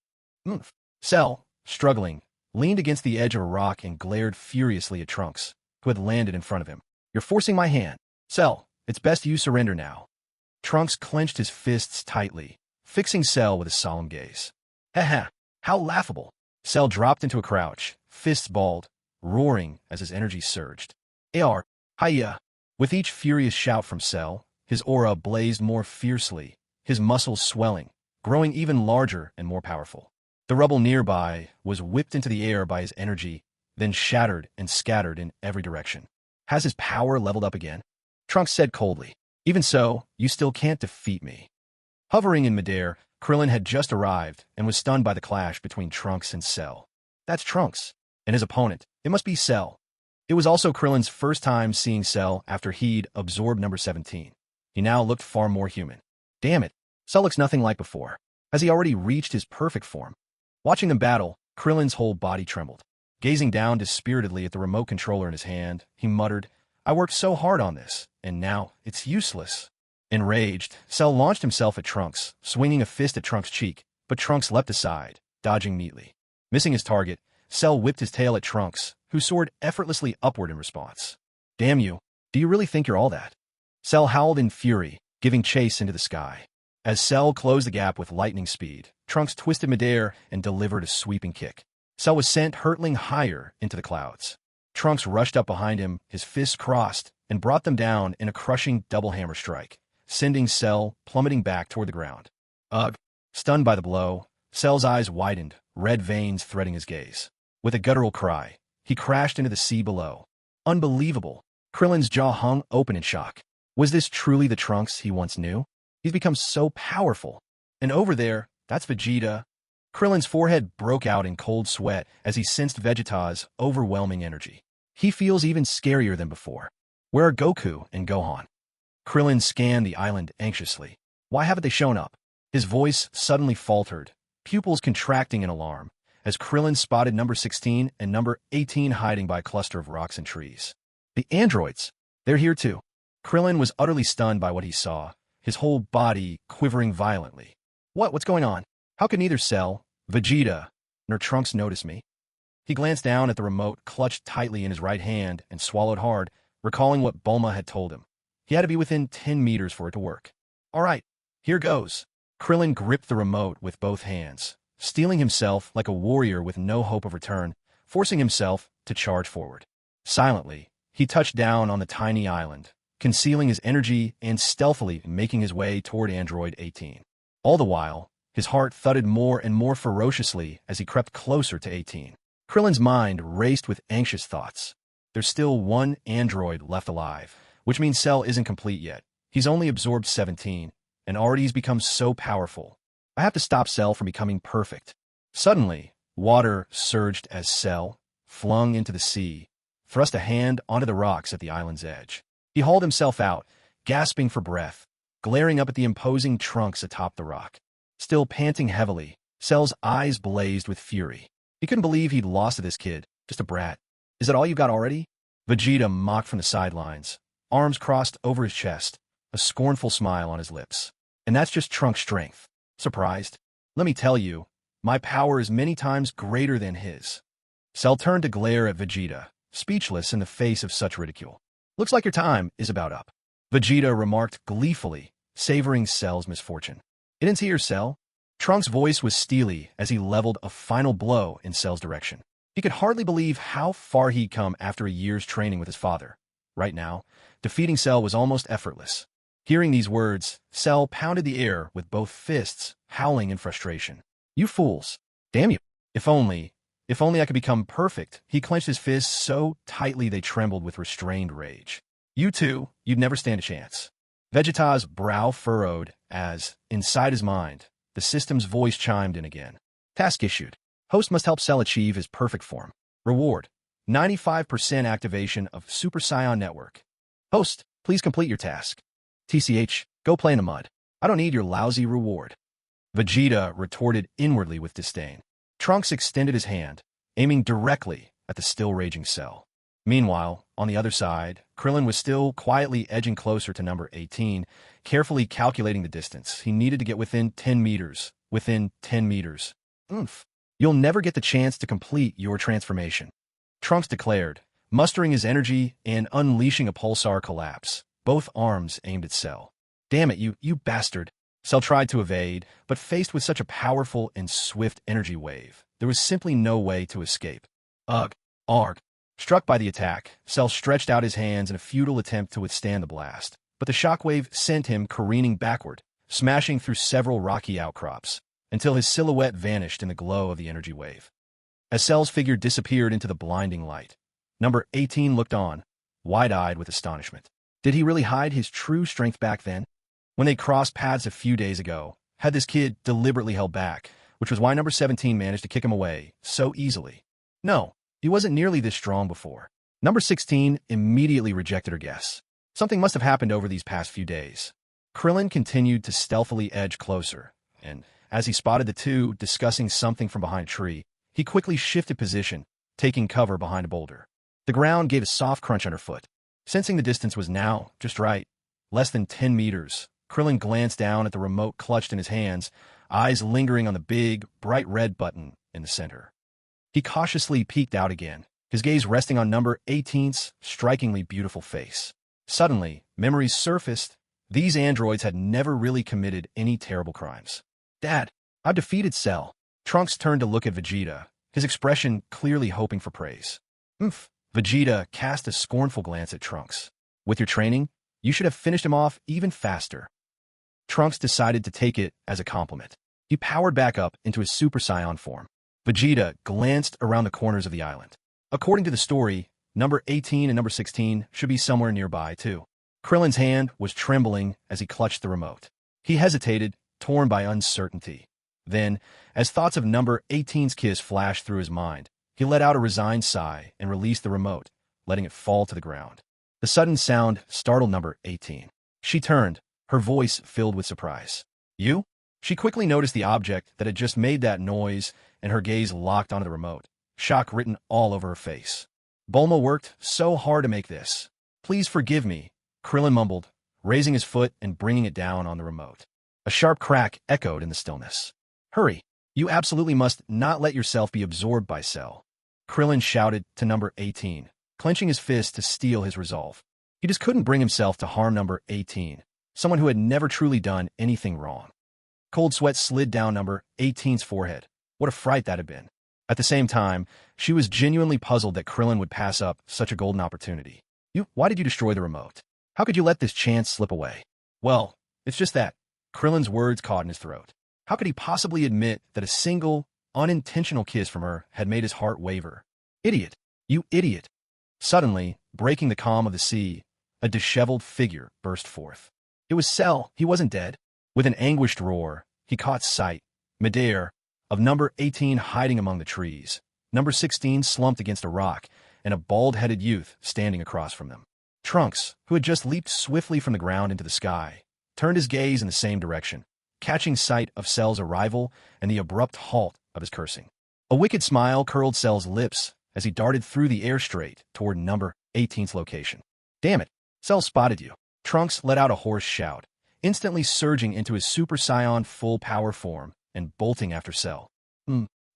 Cell, struggling, leaned against the edge of a rock and glared furiously at Trunks, who had landed in front of him. "You're forcing my hand. Cell, it's best you surrender now." Trunks clenched his fists tightly, fixing Cell with a solemn gaze. "Haha, how laughable." Cell dropped into a crouch, fists balled, roaring as his energy surged. "Ar, hiya!" With each furious shout from Cell, his aura blazed more fiercely, his muscles swelling, growing even larger and more powerful. The rubble nearby was whipped into the air by his energy, then shattered and scattered in every direction. Has his power leveled up again? Trunks said coldly. "Even so, you still can't defeat me." Hovering in midair, Krillin had just arrived and was stunned by the clash between Trunks and Cell. That's Trunks, and his opponent. It must be Cell. It was also Krillin's first time seeing Cell after he'd absorbed number 17. He now looked far more human. Damn it, Cell looks nothing like before. Has he already reached his perfect form? Watching them battle, Krillin's whole body trembled. Gazing down dispiritedly at the remote controller in his hand, he muttered, "I worked so hard on this, and now it's useless." Enraged, Cell launched himself at Trunks, swinging a fist at Trunks' cheek, but Trunks leapt aside, dodging neatly. Missing his target, Cell whipped his tail at Trunks, who soared effortlessly upward in response. "Damn you, do you really think you're all that?" Cell howled in fury, giving chase into the sky. As Cell closed the gap with lightning speed, Trunks twisted midair and delivered a sweeping kick. Cell was sent hurtling higher into the clouds. Trunks rushed up behind him, his fists crossed, and brought them down in a crushing double hammer strike, sending Cell plummeting back toward the ground. Ugh! Stunned by the blow, Cell's eyes widened, red veins threading his gaze. With a guttural cry, he crashed into the sea below. Unbelievable! Krillin's jaw hung open in shock. Was this truly the Trunks he once knew? He's become so powerful. And over there, that's Vegeta. Krillin's forehead broke out in cold sweat as he sensed Vegeta's overwhelming energy. He feels even scarier than before. Where are Goku and Gohan? Krillin scanned the island anxiously. Why haven't they shown up? His voice suddenly faltered, pupils contracting in alarm, as Krillin spotted number 16 and number 18 hiding by a cluster of rocks and trees. The androids! They're here too. Krillin was utterly stunned by what he saw, his whole body quivering violently. What's going on? How can neither Cell, Vegeta, nor Trunks notice me? He glanced down at the remote clutched tightly in his right hand and swallowed hard, recalling what Bulma had told him. He had to be within 10 meters for it to work. All right, here goes. Krillin gripped the remote with both hands, steeling himself like a warrior with no hope of return, forcing himself to charge forward. Silently, he touched down on the tiny island, concealing his energy and stealthily making his way toward Android 18. All the while, his heart thudded more and more ferociously as he crept closer to 18. Krillin's mind raced with anxious thoughts. There's still one android left alive, which means Cell isn't complete yet. He's only absorbed 17, and already he's become so powerful. I have to stop Cell from becoming perfect. Suddenly, water surged as Cell, flung into the sea, thrust a hand onto the rocks at the island's edge. He hauled himself out, gasping for breath, glaring up at the imposing Trunks atop the rock. Still panting heavily, Cell's eyes blazed with fury. He couldn't believe he'd lost to this kid, just a brat. Is that all you got already? Vegeta mocked from the sidelines, arms crossed over his chest, a scornful smile on his lips. And that's just Trunks' strength. Surprised? Let me tell you, my power is many times greater than his. Cell turned to glare at Vegeta, speechless in the face of such ridicule. Looks like your time is about up. Vegeta remarked gleefully, savoring Cell's misfortune. It ends here, Cell. Trunks' voice was steely as he leveled a final blow in Cell's direction. He could hardly believe how far he'd come after a year's training with his father. Right now, defeating Cell was almost effortless. Hearing these words, Cell pounded the air with both fists, howling in frustration. You fools! Damn you! If only I could become perfect. He clenched his fists so tightly they trembled with restrained rage. You two, you'd never stand a chance. Vegeta's brow furrowed as, inside his mind, the system's voice chimed in again. Task issued. Host must help Cell achieve his perfect form. Reward: 95% activation of Super Saiyan Network. Host, please complete your task. TCH, go play in the mud. I don't need your lousy reward. Vegeta retorted inwardly with disdain. Trunks extended his hand, aiming directly at the still raging Cell. Meanwhile, on the other side, Krillin was still quietly edging closer to number 18, carefully calculating the distance. He needed to get within 10 meters. Within 10 meters. Oomph. You'll never get the chance to complete your transformation. Trunks declared, mustering his energy and unleashing a pulsar collapse, both arms aimed at Cell. Damn it, you bastard. Cell tried to evade, but faced with such a powerful and swift energy wave, there was simply no way to escape. Ugh. Arg. Struck by the attack, Cell stretched out his hands in a futile attempt to withstand the blast, but the shockwave sent him careening backward, smashing through several rocky outcrops, until his silhouette vanished in the glow of the energy wave. As Cell's figure disappeared into the blinding light, number 18 looked on, wide-eyed with astonishment. Did he really hide his true strength back then? When they crossed paths a few days ago, had this kid deliberately held back, which was why number 17 managed to kick him away so easily? No. He wasn't nearly this strong before. Number 16 immediately rejected her guess. Something must have happened over these past few days. Krillin continued to stealthily edge closer, and as he spotted the two discussing something from behind a tree, he quickly shifted position, taking cover behind a boulder. The ground gave a soft crunch underfoot. Sensing the distance was now just right, less than 10 meters, Krillin glanced down at the remote clutched in his hands, eyes lingering on the big, bright red button in the center. He cautiously peeked out again, his gaze resting on number 18's strikingly beautiful face. Suddenly, memories surfaced, These androids had never really committed any terrible crimes. Dad, I've defeated Cell. Trunks turned to look at Vegeta, his expression clearly hoping for praise. Oomph. Vegeta cast a scornful glance at Trunks. With your training, you should have finished him off even faster. Trunks decided to take it as a compliment. He powered back up into his Super Saiyan form. Vegeta glanced around the corners of the island. According to the story, number 18 and number 16 should be somewhere nearby, too. Krillin's hand was trembling as he clutched the remote. He hesitated, torn by uncertainty. Then, as thoughts of number 18's kiss flashed through his mind, he let out a resigned sigh and released the remote, letting it fall to the ground. The sudden sound startled number 18. She turned, her voice filled with surprise. You? She quickly noticed the object that had just made that noise, and her gaze locked onto the remote, shock written all over her face. Bulma worked so hard to make this. Please forgive me, Krillin mumbled, raising his foot and bringing it down on the remote. A sharp crack echoed in the stillness. Hurry! You absolutely must not let yourself be absorbed by Cell. Krillin shouted to number 18, clenching his fist to steel his resolve. He just couldn't bring himself to harm number 18, someone who had never truly done anything wrong. Cold sweat slid down number 18's forehead. What a fright that had been. At the same time, she was genuinely puzzled that Krillin would pass up such a golden opportunity. Why did you destroy the remote? How could you let this chance slip away? Well, it's just that. Krillin's words caught in his throat. How could he possibly admit that a single, unintentional kiss from her had made his heart waver? Idiot! You idiot! Suddenly, breaking the calm of the sea, a disheveled figure burst forth. It was Cell. He wasn't dead. With an anguished roar, he caught sight, midair, of number 18 hiding among the trees, number 16 slumped against a rock, and a bald-headed youth standing across from them. Trunks, who had just leaped swiftly from the ground into the sky, turned his gaze in the same direction, catching sight of Cell's arrival and the abrupt halt of his cursing. A wicked smile curled Cell's lips as he darted through the air straight toward number 18's location. Damn it! Cell spotted you. Trunks let out a hoarse shout, instantly surging into his Super Saiyan full-power form and bolting after Cell.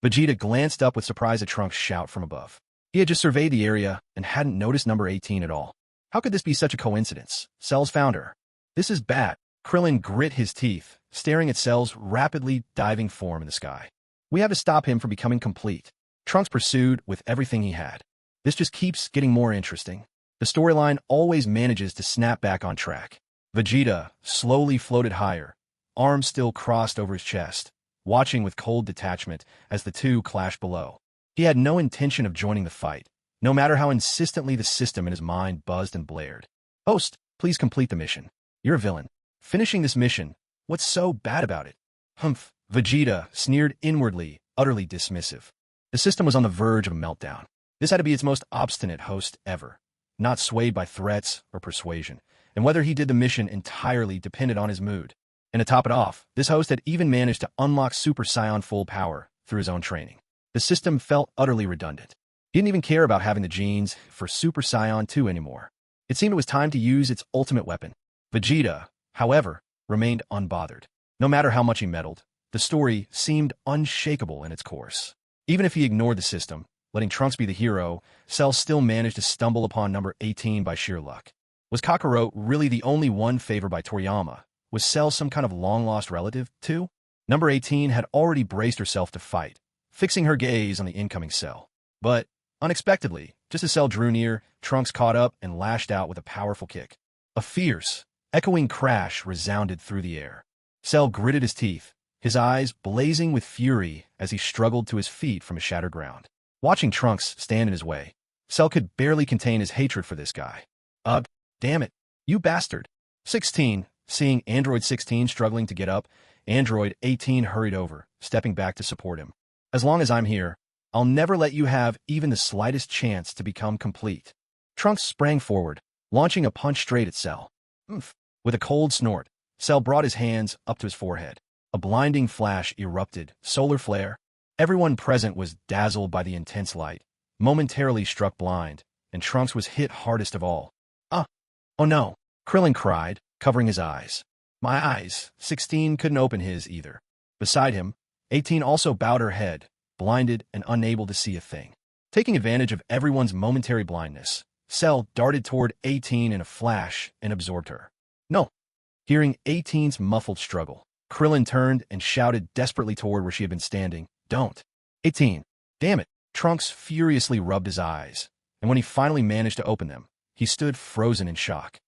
Vegeta glanced up with surprise at Trunks' shout from above. He had just surveyed the area and hadn't noticed number 18 at all. How could this be such a coincidence? Cell's found her. This is bad. Krillin grit his teeth, staring at Cell's rapidly diving form in the sky. We have to stop him from becoming complete. Trunks pursued with everything he had. This just keeps getting more interesting. The storyline always manages to snap back on track. Vegeta slowly floated higher, arms still crossed over his chest, watching with cold detachment as the two clashed below. He had no intention of joining the fight, no matter how insistently the system in his mind buzzed and blared. Host, please complete the mission. You're a villain. Finishing this mission, what's so bad about it? Humph. Vegeta sneered inwardly, utterly dismissive. The system was on the verge of a meltdown. This had to be its most obstinate host ever, not swayed by threats or persuasion, and whether he did the mission entirely depended on his mood. And to top it off, this host had even managed to unlock Super Saiyan full power through his own training. The system felt utterly redundant. He didn't even care about having the genes for Super Saiyan 2 anymore. It seemed it was time to use its ultimate weapon. Vegeta, however, remained unbothered. No matter how much he meddled, the story seemed unshakable in its course. Even if he ignored the system, letting Trunks be the hero, Cell still managed to stumble upon number 18 by sheer luck. Was Kakarot really the only one favored by Toriyama? Was Cell some kind of long-lost relative, too? Number 18 had already braced herself to fight, fixing her gaze on the incoming Cell. But, unexpectedly, just as Cell drew near, Trunks caught up and lashed out with a powerful kick. A fierce, echoing crash resounded through the air. Cell gritted his teeth, his eyes blazing with fury as he struggled to his feet from a shattered ground. Watching Trunks stand in his way, Cell could barely contain his hatred for this guy. Ugh, damn it, you bastard. 16, seeing Android 16 struggling to get up, Android 18 hurried over, stepping back to support him. As long as I'm here, I'll never let you have even the slightest chance to become complete. Trunks sprang forward, launching a punch straight at Cell. With a cold snort, Cell brought his hands up to his forehead. A blinding flash erupted, solar flare. Everyone present was dazzled by the intense light, momentarily struck blind, and Trunks was hit hardest of all. Oh no, Krillin cried, covering his eyes. My eyes. 16 couldn't open his either. Beside him, 18 also bowed her head, blinded and unable to see a thing. Taking advantage of everyone's momentary blindness, Cell darted toward 18 in a flash and absorbed her. No, Hearing 18's muffled struggle, Krillin turned and shouted desperately toward where she had been standing, "Don't! 18! Damn it!" Trunks furiously rubbed his eyes, and when he finally managed to open them, he stood frozen in shock.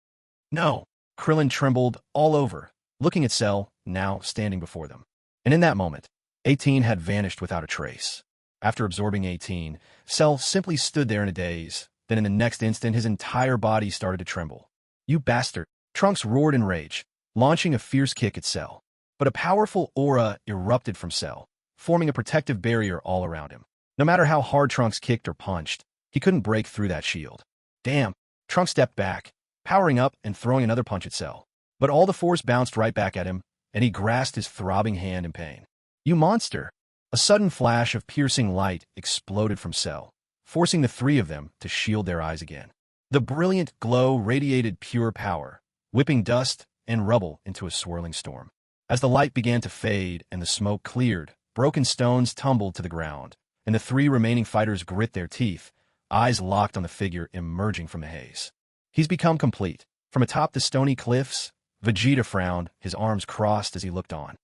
"No!" Krillin trembled all over, looking at Cell, now standing before them. And in that moment, 18 had vanished without a trace. After absorbing 18, Cell simply stood there in a daze. Then in the next instant, his entire body started to tremble. "You bastard!" Trunks roared in rage, launching a fierce kick at Cell. But a powerful aura erupted from Cell, forming a protective barrier all around him. No matter how hard Trunks kicked or punched, he couldn't break through that shield. Damn! Trunks stepped back, powering up and throwing another punch at Cell. But all the force bounced right back at him, and he grasped his throbbing hand in pain. "You monster!" A sudden flash of piercing light exploded from Cell, forcing the three of them to shield their eyes again. The brilliant glow radiated pure power, whipping dust and rubble into a swirling storm. As the light began to fade and the smoke cleared, broken stones tumbled to the ground, and the three remaining fighters grit their teeth, eyes locked on the figure emerging from the haze. "He's become complete." From atop the stony cliffs, Vegeta frowned, his arms crossed as he looked on.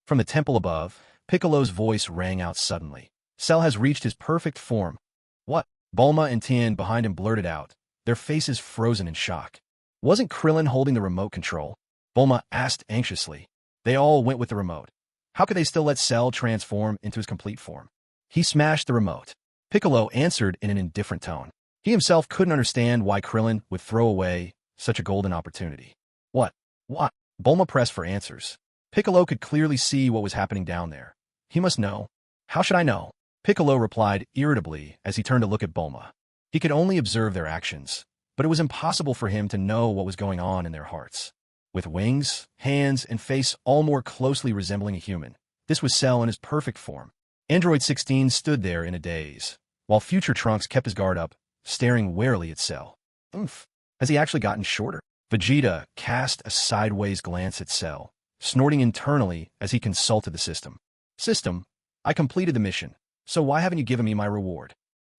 From the temple above, Piccolo's voice rang out suddenly. "Cell has reached his perfect form." "What?" Bulma and Tien behind him blurted out, their faces frozen in shock. "Wasn't Krillin holding the remote control?" Bulma asked anxiously. "They all went with the remote. How could they still let Cell transform into his complete form?" "He smashed the remote." Piccolo answered in an indifferent tone. He himself couldn't understand why Krillin would throw away such a golden opportunity. "What? What?" Bulma pressed for answers. Piccolo could clearly see what was happening down there. He must know. "How should I know?" Piccolo replied irritably as he turned to look at Bulma. He could only observe their actions, but it was impossible for him to know what was going on in their hearts. With wings, hands, and face all more closely resembling a human, this was Cell in his perfect form. Android 16 stood there in a daze, while future Trunks kept his guard up, staring warily at Cell. "Oomph. Has he actually gotten shorter?" Vegeta cast a sideways glance at Cell, snorting internally as he consulted the system. "System, I completed the mission, so why haven't you given me my reward?"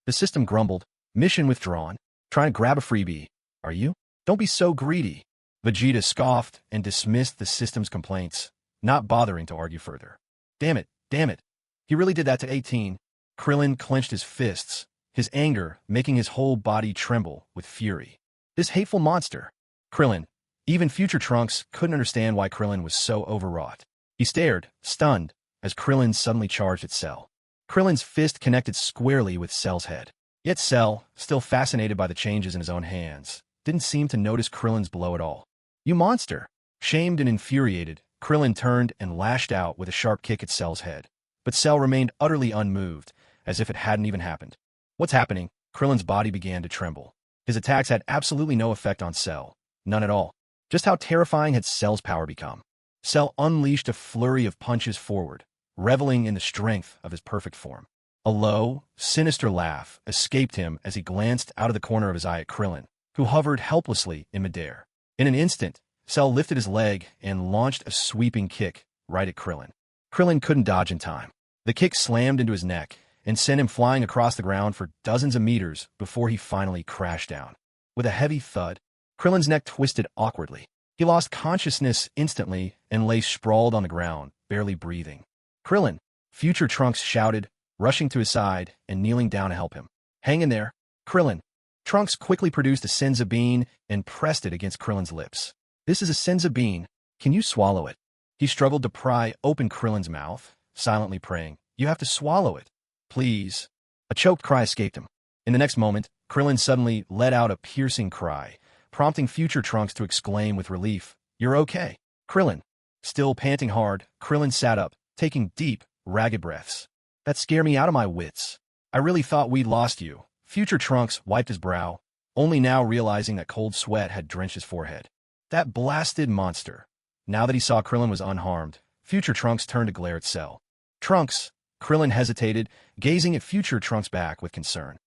The system grumbled. "Mission withdrawn. Trying to grab a freebie. Are you? Don't be so greedy." Vegeta scoffed and dismissed the system's complaints, not bothering to argue further. Damn it, damn it. He really did that to 18. Krillin clenched his fists, his anger making his whole body tremble with fury. This hateful monster. Krillin. Even future Trunks couldn't understand why Krillin was so overwrought. He stared, stunned, as Krillin suddenly charged at Cell. Krillin's fist connected squarely with Cell's head. Yet Cell, still fascinated by the changes in his own hands, didn't seem to notice Krillin's blow at all. "You monster!" Shamed and infuriated, Krillin turned and lashed out with a sharp kick at Cell's head. But Cell remained utterly unmoved, as if it hadn't even happened. "What's happening?" Krillin's body began to tremble. His attacks had absolutely no effect on Cell. None at all. Just how terrifying had Cell's power become? Cell unleashed a flurry of punches forward, reveling in the strength of his perfect form. A low, sinister laugh escaped him as he glanced out of the corner of his eye at Krillin, who hovered helplessly in midair. In an instant, Cell lifted his leg and launched a sweeping kick right at Krillin. Krillin couldn't dodge in time. The kick slammed into his neck and sent him flying across the ground for dozens of meters before he finally crashed down. With a heavy thud, Krillin's neck twisted awkwardly. He lost consciousness instantly and lay sprawled on the ground, barely breathing. "Krillin!" Future Trunks shouted, rushing to his side and kneeling down to help him. "Hang in there, Krillin." Trunks quickly produced a senza bean and pressed it against Krillin's lips. "This is a senza bean. Can you swallow it?" He struggled to pry open Krillin's mouth, silently praying, "You have to swallow it. Please." A choked cry escaped him. In the next moment, Krillin suddenly let out a piercing cry, prompting future Trunks to exclaim with relief, "You're okay." Krillin. Still panting hard, Krillin sat up, taking deep, ragged breaths. "That scared me out of my wits. I really thought we'd lost you." Future Trunks wiped his brow, only now realizing that cold sweat had drenched his forehead. That blasted monster. Now that he saw Krillin was unharmed, Future Trunks turned to glare at Cell. "Trunks." Krillin hesitated, gazing at Future Trunks' back with concern.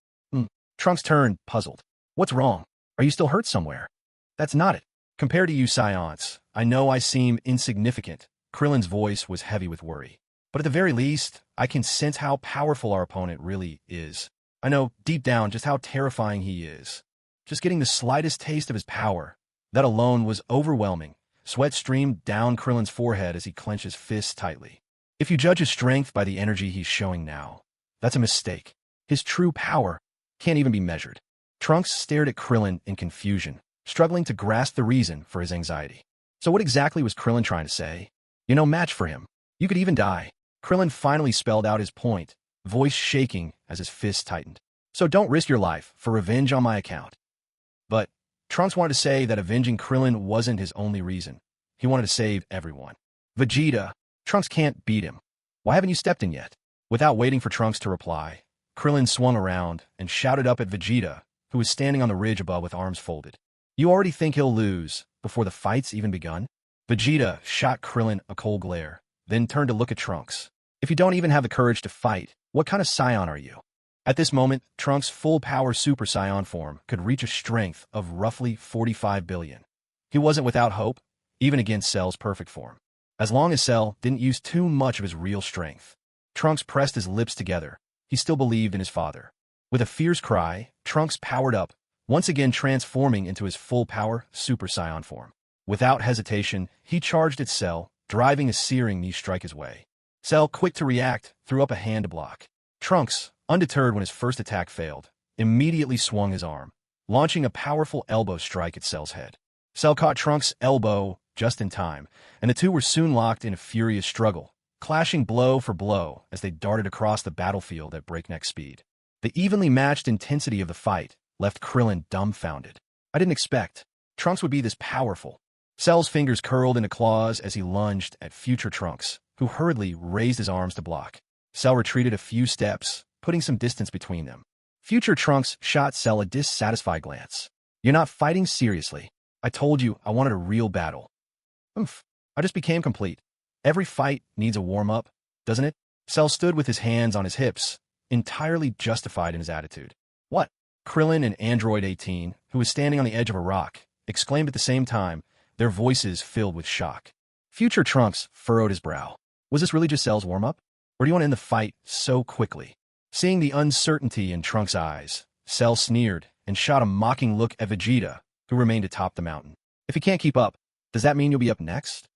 Trunks turned, puzzled. "What's wrong? Are you still hurt somewhere?" "That's not it. Compared to you Saiyans, I know I seem insignificant." Krillin's voice was heavy with worry. "But at the very least, I can sense how powerful our opponent really is. I know, deep down, just how terrifying he is. Just getting the slightest taste of his power, that alone was overwhelming. Sweat streamed down Krillin's forehead as he clenched his fists tightly. If you judge his strength by the energy he's showing now, that's a mistake. His true power can't even be measured. Trunks stared at Krillin in confusion, struggling to grasp the reason for his anxiety. So what exactly was Krillin trying to say? You're no match for him. You could even die. Krillin finally spelled out his point, voice shaking as his fists tightened. So don't risk your life for revenge on my account. But Trunks wanted to say that avenging Krillin wasn't his only reason. He wanted to save everyone. Vegeta, Trunks can't beat him. Why haven't you stepped in yet? Without waiting for Trunks to reply, Krillin swung around and shouted up at Vegeta, who was standing on the ridge above with arms folded. You already think he'll lose before the fight's even begun? Vegeta shot Krillin a cold glare, then turned to look at Trunks. If you don't even have the courage to fight, what kind of Saiyan are you? At this moment, Trunks' full-power Super Saiyan form could reach a strength of roughly 45 billion. He wasn't without hope, even against Cell's perfect form. As long as Cell didn't use too much of his real strength. Trunks pressed his lips together. He still believed in his father. With a fierce cry, Trunks powered up, once again transforming into his full-power Super Saiyan form. Without hesitation, he charged at Cell, driving a searing knee strike his way. Cell, quick to react, threw up a hand to block. Trunks, undeterred when his first attack failed, immediately swung his arm, launching a powerful elbow strike at Cell's head. Cell caught Trunks' elbow just in time, and the two were soon locked in a furious struggle, clashing blow for blow as they darted across the battlefield at breakneck speed. The evenly matched intensity of the fight left Krillin dumbfounded. I didn't expect Trunks would be this powerful. Cell's fingers curled into claws as he lunged at future Trunks, who hurriedly raised his arms to block. Cell retreated a few steps, putting some distance between them. Future Trunks shot Cell a dissatisfied glance. You're not fighting seriously. I told you I wanted a real battle. I just became complete. Every fight needs a warm-up, doesn't it? Cell stood with his hands on his hips, entirely justified in his attitude. What? Krillin and Android 18, who was standing on the edge of a rock, exclaimed at the same time, their voices filled with shock. Future Trunks furrowed his brow. Was this really just Cell's warm-up? Or do you want to end the fight so quickly? Seeing the uncertainty in Trunks' eyes, Cell sneered and shot a mocking look at Vegeta, who remained atop the mountain. If he can't keep up, does that mean you'll be up next?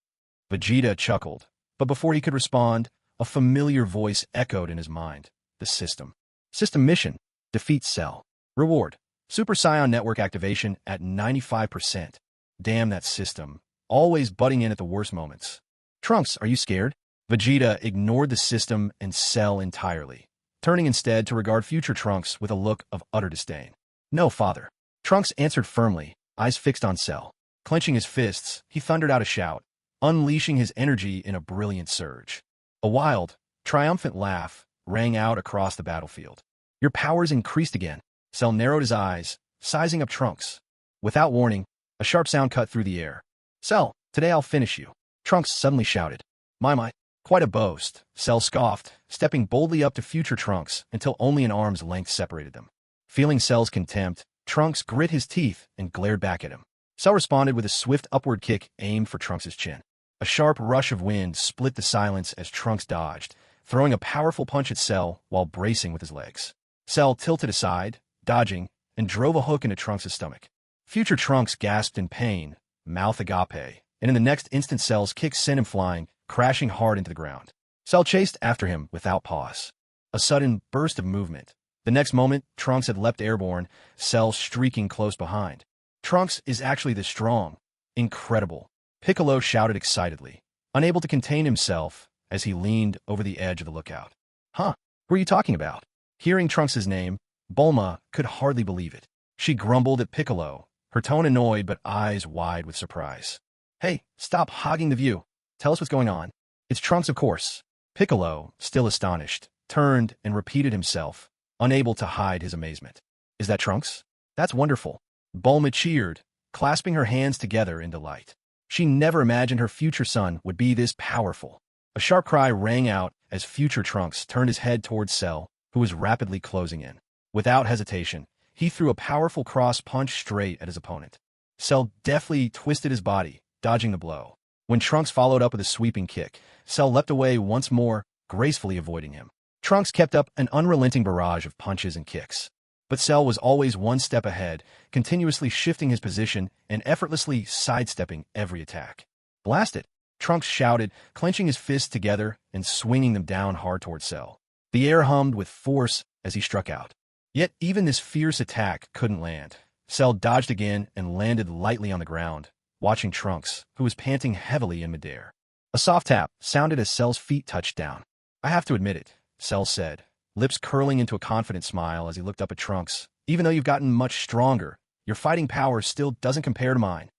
Vegeta chuckled, but before he could respond, a familiar voice echoed in his mind. The system. System mission. Defeat Cell. Reward. Super Saiyan network activation at 95%. Damn that system. Always butting in at the worst moments. Trunks, are you scared? Vegeta ignored the system and Cell entirely, turning instead to regard future Trunks with a look of utter disdain. No, father. Trunks answered firmly, eyes fixed on Cell. Clenching his fists, he thundered out a shout, unleashing his energy in a brilliant surge. A wild, triumphant laugh rang out across the battlefield. Your powers increased again. Cell narrowed his eyes, sizing up Trunks. Without warning, a sharp sound cut through the air. Cell, today I'll finish you. Trunks suddenly shouted. My, quite a boast, Cell scoffed, stepping boldly up to future Trunks until only an arm's length separated them. Feeling Cell's contempt, Trunks grit his teeth and glared back at him. Cell responded with a swift upward kick aimed for Trunks' chin. A sharp rush of wind split the silence as Trunks dodged, throwing a powerful punch at Cell while bracing with his legs. Cell tilted aside, dodging, and drove a hook into Trunks' stomach. Future Trunks gasped in pain, mouth agape, and in the next instant Cell's kick sent him flying, crashing hard into the ground. Cell chased after him without pause. A sudden burst of movement. The next moment, Trunks had leapt airborne, Cell streaking close behind. Trunks is actually this strong. Incredible. Piccolo shouted excitedly, unable to contain himself as he leaned over the edge of the lookout. Huh? Who are you talking about? Hearing Trunks' name, Bulma could hardly believe it. She grumbled at Piccolo, her tone annoyed but eyes wide with surprise. Hey, stop hogging the view. Tell us what's going on. It's Trunks, of course. Piccolo, still astonished, turned and repeated himself, unable to hide his amazement. Is that Trunks? That's wonderful. Bulma cheered, clasping her hands together in delight. She never imagined her future son would be this powerful. A sharp cry rang out as future Trunks turned his head towards Cell, who was rapidly closing in. Without hesitation, he threw a powerful cross punch straight at his opponent. Cell deftly twisted his body, dodging the blow. When Trunks followed up with a sweeping kick, Cell leapt away once more, gracefully avoiding him. Trunks kept up an unrelenting barrage of punches and kicks. But Cell was always one step ahead, continuously shifting his position and effortlessly sidestepping every attack. Blast it! Trunks shouted, clenching his fists together and swinging them down hard toward Cell. The air hummed with force as he struck out. Yet even this fierce attack couldn't land. Cell dodged again and landed lightly on the ground, watching Trunks, who was panting heavily in midair. A soft tap sounded as Cell's feet touched down. I have to admit it, Cell said, lips curling into a confident smile as he looked up at Trunks. Even though you've gotten much stronger, your fighting power still doesn't compare to mine.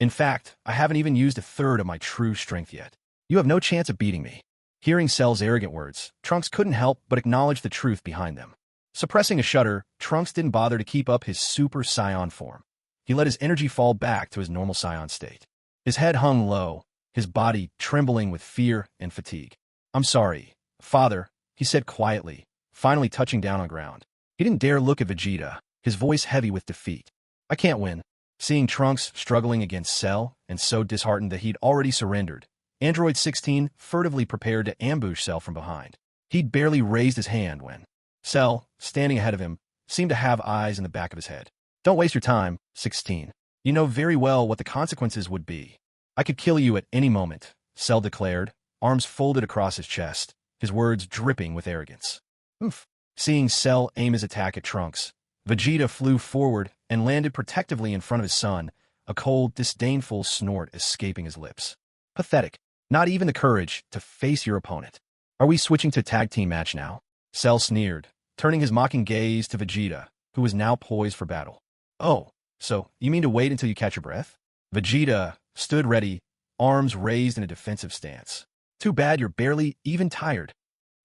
In fact, I haven't even used a third of my true strength yet. You have no chance of beating me. Hearing Cell's arrogant words, Trunks couldn't help but acknowledge the truth behind them. Suppressing a shudder, Trunks didn't bother to keep up his Super Saiyan form. He let his energy fall back to his normal Saiyan state. His head hung low, his body trembling with fear and fatigue. I'm sorry, Father, he said quietly, finally touching down on ground. He didn't dare look at Vegeta, his voice heavy with defeat. I can't win. Seeing Trunks struggling against Cell and so disheartened that he'd already surrendered, Android 16 furtively prepared to ambush Cell from behind. He'd barely raised his hand when Cell, standing ahead of him, seemed to have eyes in the back of his head. Don't waste your time, 16. You know very well what the consequences would be. I could kill you at any moment, Cell declared, arms folded across his chest, his words dripping with arrogance. Oof. Seeing Cell aim his attack at Trunks, Vegeta flew forward and landed protectively in front of his son, a cold, disdainful snort escaping his lips. Pathetic. Not even the courage to face your opponent. Are we switching to tag team match now? Cell sneered, turning his mocking gaze to Vegeta, who was now poised for battle. Oh, so you mean to wait until you catch your breath? Vegeta stood ready, arms raised in a defensive stance. Too bad you're barely even tired.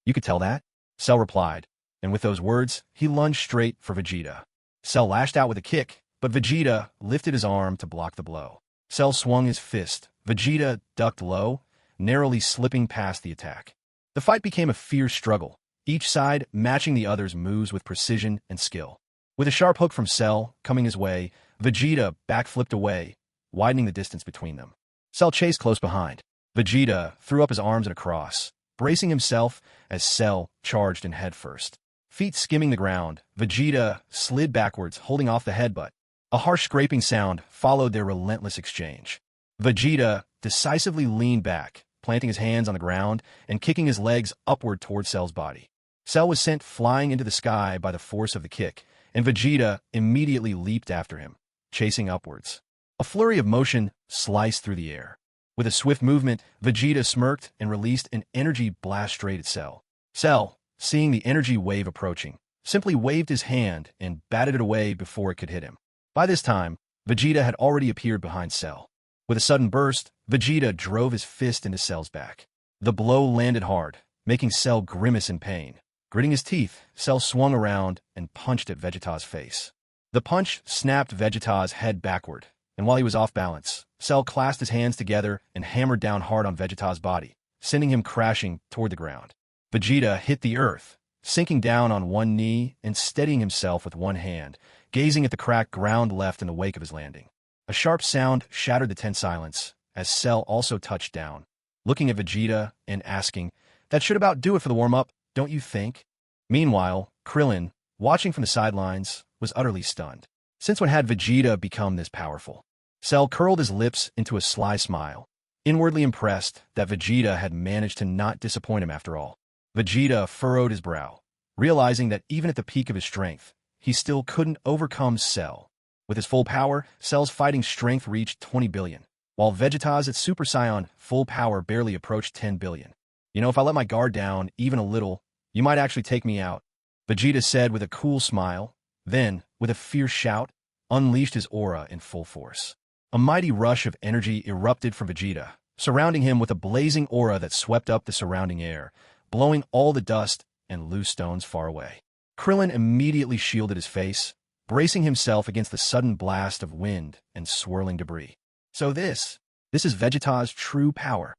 You could tell that, Cell replied, and with those words, he lunged straight for Vegeta. Cell lashed out with a kick, but Vegeta lifted his arm to block the blow. Cell swung his fist. Vegeta ducked low, narrowly slipping past the attack. The fight became a fierce struggle, each side matching the other's moves with precision and skill. With a sharp hook from Cell coming his way, Vegeta backflipped away, widening the distance between them. Cell chased close behind. Vegeta threw up his arms in a cross, bracing himself as Cell charged in head first. Feet skimming the ground, Vegeta slid backwards, holding off the headbutt. A harsh scraping sound followed their relentless exchange. Vegeta decisively leaned back, planting his hands on the ground and kicking his legs upward toward Cell's body. Cell was sent flying into the sky by the force of the kick, and Vegeta immediately leaped after him, chasing upwards. A flurry of motion sliced through the air. With a swift movement, Vegeta smirked and released an energy blast straight at Cell. Cell, seeing the energy wave approaching, simply waved his hand and batted it away before it could hit him. By this time, Vegeta had already appeared behind Cell. With a sudden burst, Vegeta drove his fist into Cell's back. The blow landed hard, making Cell grimace in pain. Gritting his teeth, Cell swung around and punched at Vegeta's face. The punch snapped Vegeta's head backward, and while he was off balance, Cell clasped his hands together and hammered down hard on Vegeta's body, sending him crashing toward the ground. Vegeta hit the earth, sinking down on one knee and steadying himself with one hand, gazing at the cracked ground left in the wake of his landing. A sharp sound shattered the tense silence as Cell also touched down, looking at Vegeta and asking, "That should about do it for the warm-up, don't you think?" Meanwhile, Krillin, watching from the sidelines, was utterly stunned. Since when had Vegeta become this powerful? Cell curled his lips into a sly smile, inwardly impressed that Vegeta had managed to not disappoint him after all. Vegeta furrowed his brow, realizing that even at the peak of his strength, he still couldn't overcome Cell. With his full power, Cell's fighting strength reached 20 billion, while Vegeta's at Super Saiyan full power barely approached 10 billion. You know, if I let my guard down even a little, you might actually take me out, Vegeta said with a cool smile, then, with a fierce shout, unleashed his aura in full force. A mighty rush of energy erupted from Vegeta, surrounding him with a blazing aura that swept up the surrounding air, blowing all the dust and loose stones far away. Krillin immediately shielded his face, bracing himself against the sudden blast of wind and swirling debris. So this is Vegeta's true power.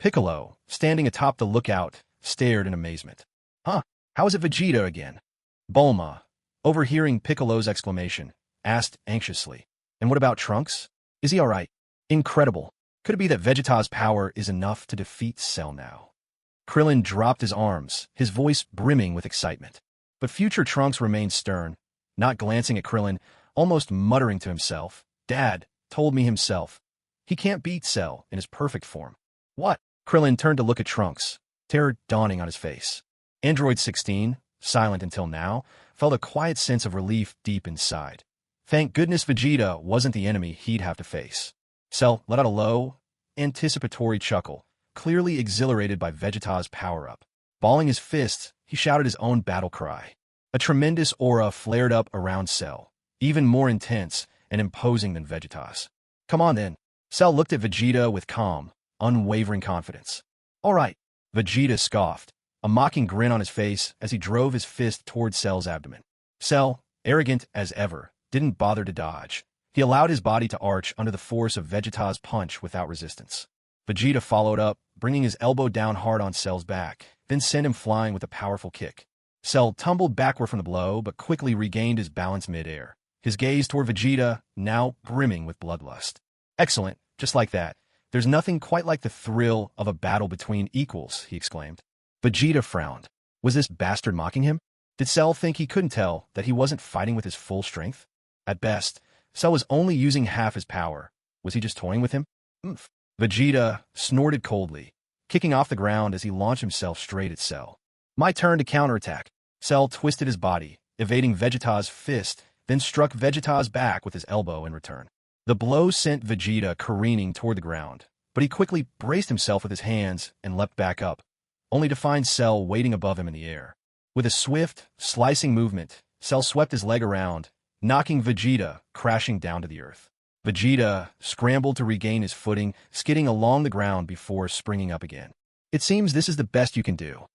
Piccolo, standing atop the lookout, stared in amazement. Huh, how is it Vegeta again? Bulma, overhearing Piccolo's exclamation, asked anxiously. And what about Trunks? Is he alright? Incredible. Could it be that Vegeta's power is enough to defeat Cell now? Krillin dropped his arms, his voice brimming with excitement. But future Trunks remained stern, not glancing at Krillin, almost muttering to himself. Dad told me himself. He can't beat Cell in his perfect form. What? Krillin turned to look at Trunks, terror dawning on his face. Android 16, silent until now, felt a quiet sense of relief deep inside. Thank goodness Vegeta wasn't the enemy he'd have to face. Cell let out a low, anticipatory chuckle, clearly exhilarated by Vegeta's power-up. Balling his fists, he shouted his own battle cry. A tremendous aura flared up around Cell, even more intense and imposing than Vegeta's. Come on then. Cell looked at Vegeta with calm, unwavering confidence. All right. Vegeta scoffed, a mocking grin on his face as he drove his fist toward Cell's abdomen. Cell, arrogant as ever, didn't bother to dodge. He allowed his body to arch under the force of Vegeta's punch without resistance. Vegeta followed up, bringing his elbow down hard on Cell's back, then sent him flying with a powerful kick. Cell tumbled backward from the blow, but quickly regained his balance mid-air, his gaze toward Vegeta now brimming with bloodlust. Excellent, just like that. There's nothing quite like the thrill of a battle between equals, he exclaimed. Vegeta frowned. Was this bastard mocking him? Did Cell think he couldn't tell that he wasn't fighting with his full strength? At best, Cell was only using half his power. Was he just toying with him? Oomph. Vegeta snorted coldly, kicking off the ground as he launched himself straight at Cell. My turn to counterattack. Cell twisted his body, evading Vegeta's fist, then struck Vegeta's back with his elbow in return. The blow sent Vegeta careening toward the ground, but he quickly braced himself with his hands and leapt back up, only to find Cell waiting above him in the air. With a swift, slicing movement, Cell swept his leg around, knocking Vegeta crashing down to the earth. Vegeta scrambled to regain his footing, skidding along the ground before springing up again. It seems this is the best you can do.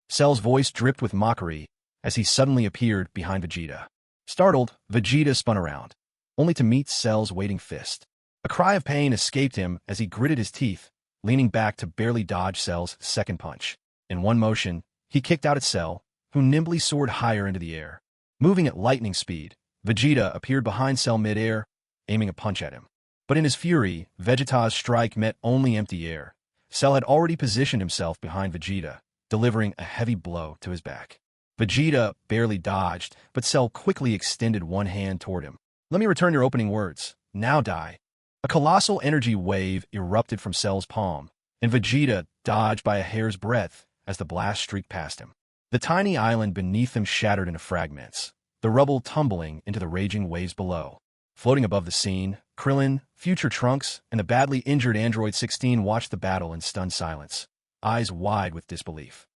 Cell's voice dripped with mockery as he suddenly appeared behind Vegeta. Startled, Vegeta spun around, only to meet Cell's waiting fist. A cry of pain escaped him as he gritted his teeth, leaning back to barely dodge Cell's second punch. In one motion, he kicked out at Cell, who nimbly soared higher into the air. Moving at lightning speed, Vegeta appeared behind Cell mid-air, aiming a punch at him. But in his fury, Vegeta's strike met only empty air. Cell had already positioned himself behind Vegeta, delivering a heavy blow to his back. Vegeta barely dodged, but Cell quickly extended one hand toward him. Let me return your opening words. Now die. A colossal energy wave erupted from Cell's palm, and Vegeta dodged by a hair's breadth as the blast streaked past him. The tiny island beneath him shattered into fragments, the rubble tumbling into the raging waves below. Floating above the scene, Krillin, future Trunks, and the badly injured Android 16 watched the battle in stunned silence, eyes wide with disbelief.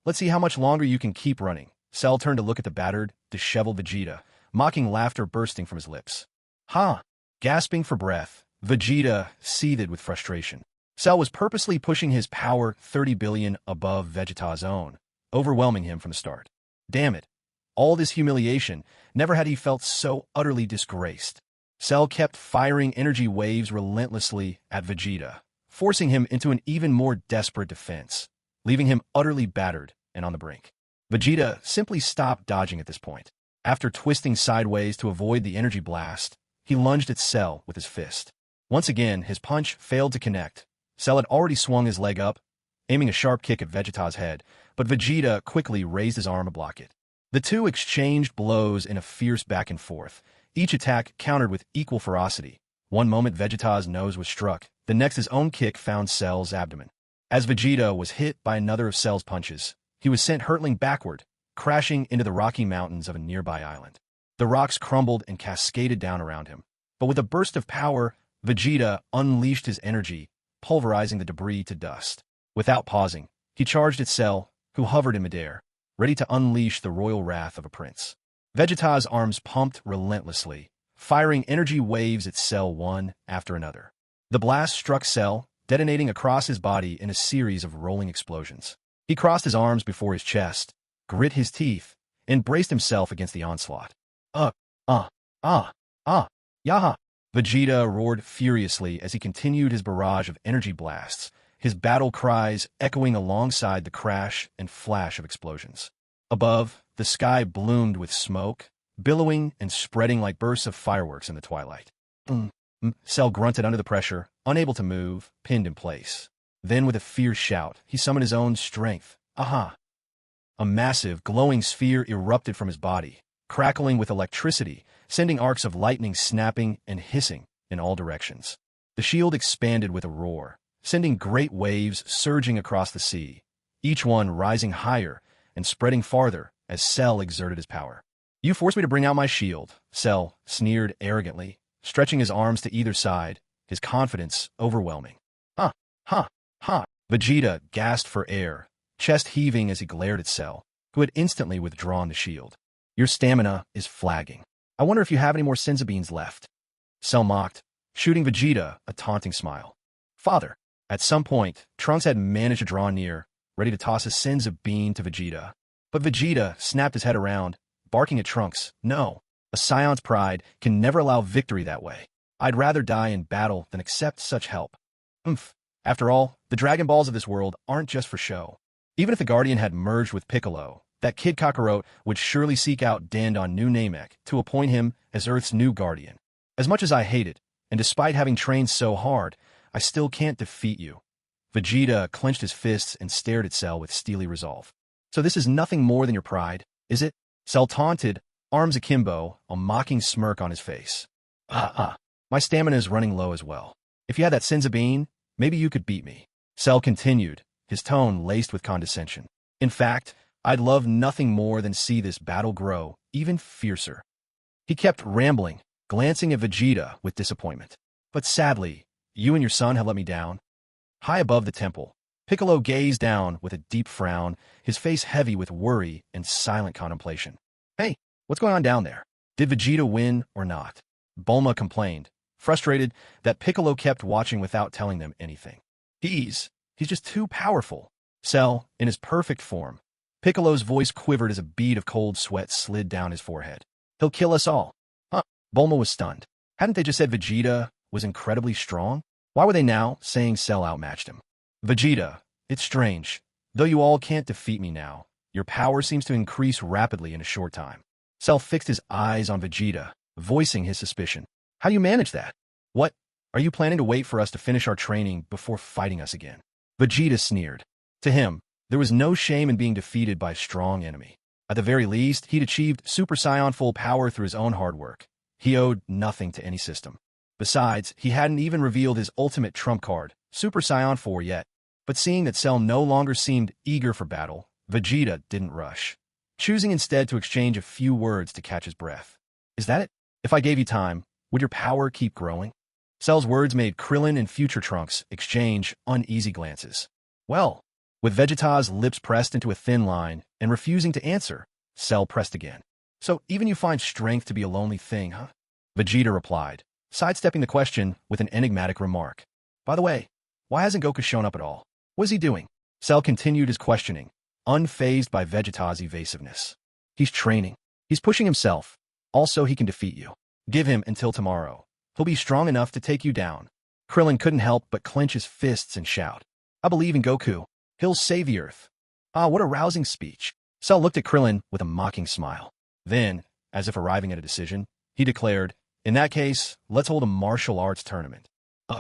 Let's see how much longer you can keep running. Cell turned to look at the battered, disheveled Vegeta, mocking laughter bursting from his lips. Ha! Gasping for breath, Vegeta seethed with frustration. Cell was purposely pushing his power 30 billion above Vegeta's own, overwhelming him from the start. Damn it. All this humiliation, never had he felt so utterly disgraced. Cell kept firing energy waves relentlessly at Vegeta, forcing him into an even more desperate defense, leaving him utterly battered and on the brink. Vegeta simply stopped dodging at this point. After twisting sideways to avoid the energy blast, he lunged at Cell with his fist. Once again, his punch failed to connect. Cell had already swung his leg up, aiming a sharp kick at Vegeta's head, but Vegeta quickly raised his arm to block it. The two exchanged blows in a fierce back and forth, each attack countered with equal ferocity. One moment Vegeta's nose was struck, the next his own kick found Cell's abdomen. As Vegeta was hit by another of Cell's punches, he was sent hurtling backward, crashing into the rocky mountains of a nearby island. The rocks crumbled and cascaded down around him. But with a burst of power, Vegeta unleashed his energy, pulverizing the debris to dust. Without pausing, he charged at Cell, who hovered in midair, ready to unleash the royal wrath of a prince. Vegeta's arms pumped relentlessly, firing energy waves at Cell one after another. The blast struck Cell, detonating across his body in a series of rolling explosions. He crossed his arms before his chest, grit his teeth, and braced himself against the onslaught. Yaha! Vegeta roared furiously as he continued his barrage of energy blasts, his battle cries echoing alongside the crash and flash of explosions. Above, the sky bloomed with smoke, billowing and spreading like bursts of fireworks in the twilight. Cell grunted under the pressure, unable to move, pinned in place. Then with a fierce shout, he summoned his own strength. Aha! A massive, glowing sphere erupted from his body, crackling with electricity, sending arcs of lightning snapping and hissing in all directions. The shield expanded with a roar, sending great waves surging across the sea, each one rising higher and spreading farther as Cell exerted his power. You forced me to bring out my shield, Cell sneered arrogantly, stretching his arms to either side, his confidence overwhelming. Huh, huh, huh. Vegeta gasped for air, chest heaving as he glared at Cell, who had instantly withdrawn the shield. Your stamina is flagging. I wonder if you have any more senzu beans left. Cell mocked, shooting Vegeta a taunting smile. Father. At some point, Trunks had managed to draw near, ready to toss a senzu bean to Vegeta. But Vegeta snapped his head around, barking at Trunks. No, a Saiyon's pride can never allow victory that way. I'd rather die in battle than accept such help. Oomph. After all, the Dragon Balls of this world aren't just for show. Even if the Guardian had merged with Piccolo, that kid Kakarot would surely seek out Dend on New Namek to appoint him as Earth's new Guardian. As much as I hate it, and despite having trained so hard, I still can't defeat you. Vegeta clenched his fists and stared at Cell with steely resolve. So this is nothing more than your pride, is it? Cell taunted, arms akimbo, a mocking smirk on his face. My stamina is running low as well. If you had that senzu bean, maybe you could beat me. Cell continued, his tone laced with condescension. In fact, I'd love nothing more than see this battle grow even fiercer. He kept rambling, glancing at Vegeta with disappointment. But sadly, you and your son have let me down. High above the temple, Piccolo gazed down with a deep frown, his face heavy with worry and silent contemplation. Hey, what's going on down there? Did Vegeta win or not? Bulma complained, frustrated that Piccolo kept watching without telling them anything. He's just too powerful. Cell, in his perfect form. Piccolo's voice quivered as a bead of cold sweat slid down his forehead. He'll kill us all. Huh? Bulma was stunned. Hadn't they just said Vegeta was incredibly strong? Why were they now saying Cell outmatched him? Vegeta, it's strange. Though you all can't defeat me now, your power seems to increase rapidly in a short time. Cell fixed his eyes on Vegeta, voicing his suspicion. How do you manage that? What? Are you planning to wait for us to finish our training before fighting us again? Vegeta sneered. To him, there was no shame in being defeated by a strong enemy. At the very least, he'd achieved Super Saiyan full power through his own hard work. He owed nothing to any system. Besides, he hadn't even revealed his ultimate trump card, Super Saiyan 4 yet. But seeing that Cell no longer seemed eager for battle, Vegeta didn't rush, choosing instead to exchange a few words to catch his breath. Is that it? If I gave you time, would your power keep growing? Cell's words made Krillin and future Trunks exchange uneasy glances. Well, with Vegeta's lips pressed into a thin line and refusing to answer, Cell pressed again. So even you find strength to be a lonely thing, huh? Vegeta replied, sidestepping the question with an enigmatic remark. By the way, why hasn't Goku shown up at all? What is he doing? Cell continued his questioning, unfazed by Vegeta's evasiveness. He's training. He's pushing himself. Also, he can defeat you. Give him until tomorrow. He'll be strong enough to take you down. Krillin couldn't help but clench his fists and shout. I believe in Goku. He'll save the Earth. Ah, what a rousing speech. Cell looked at Krillin with a mocking smile. Then, as if arriving at a decision, he declared, in that case, let's hold a martial arts tournament.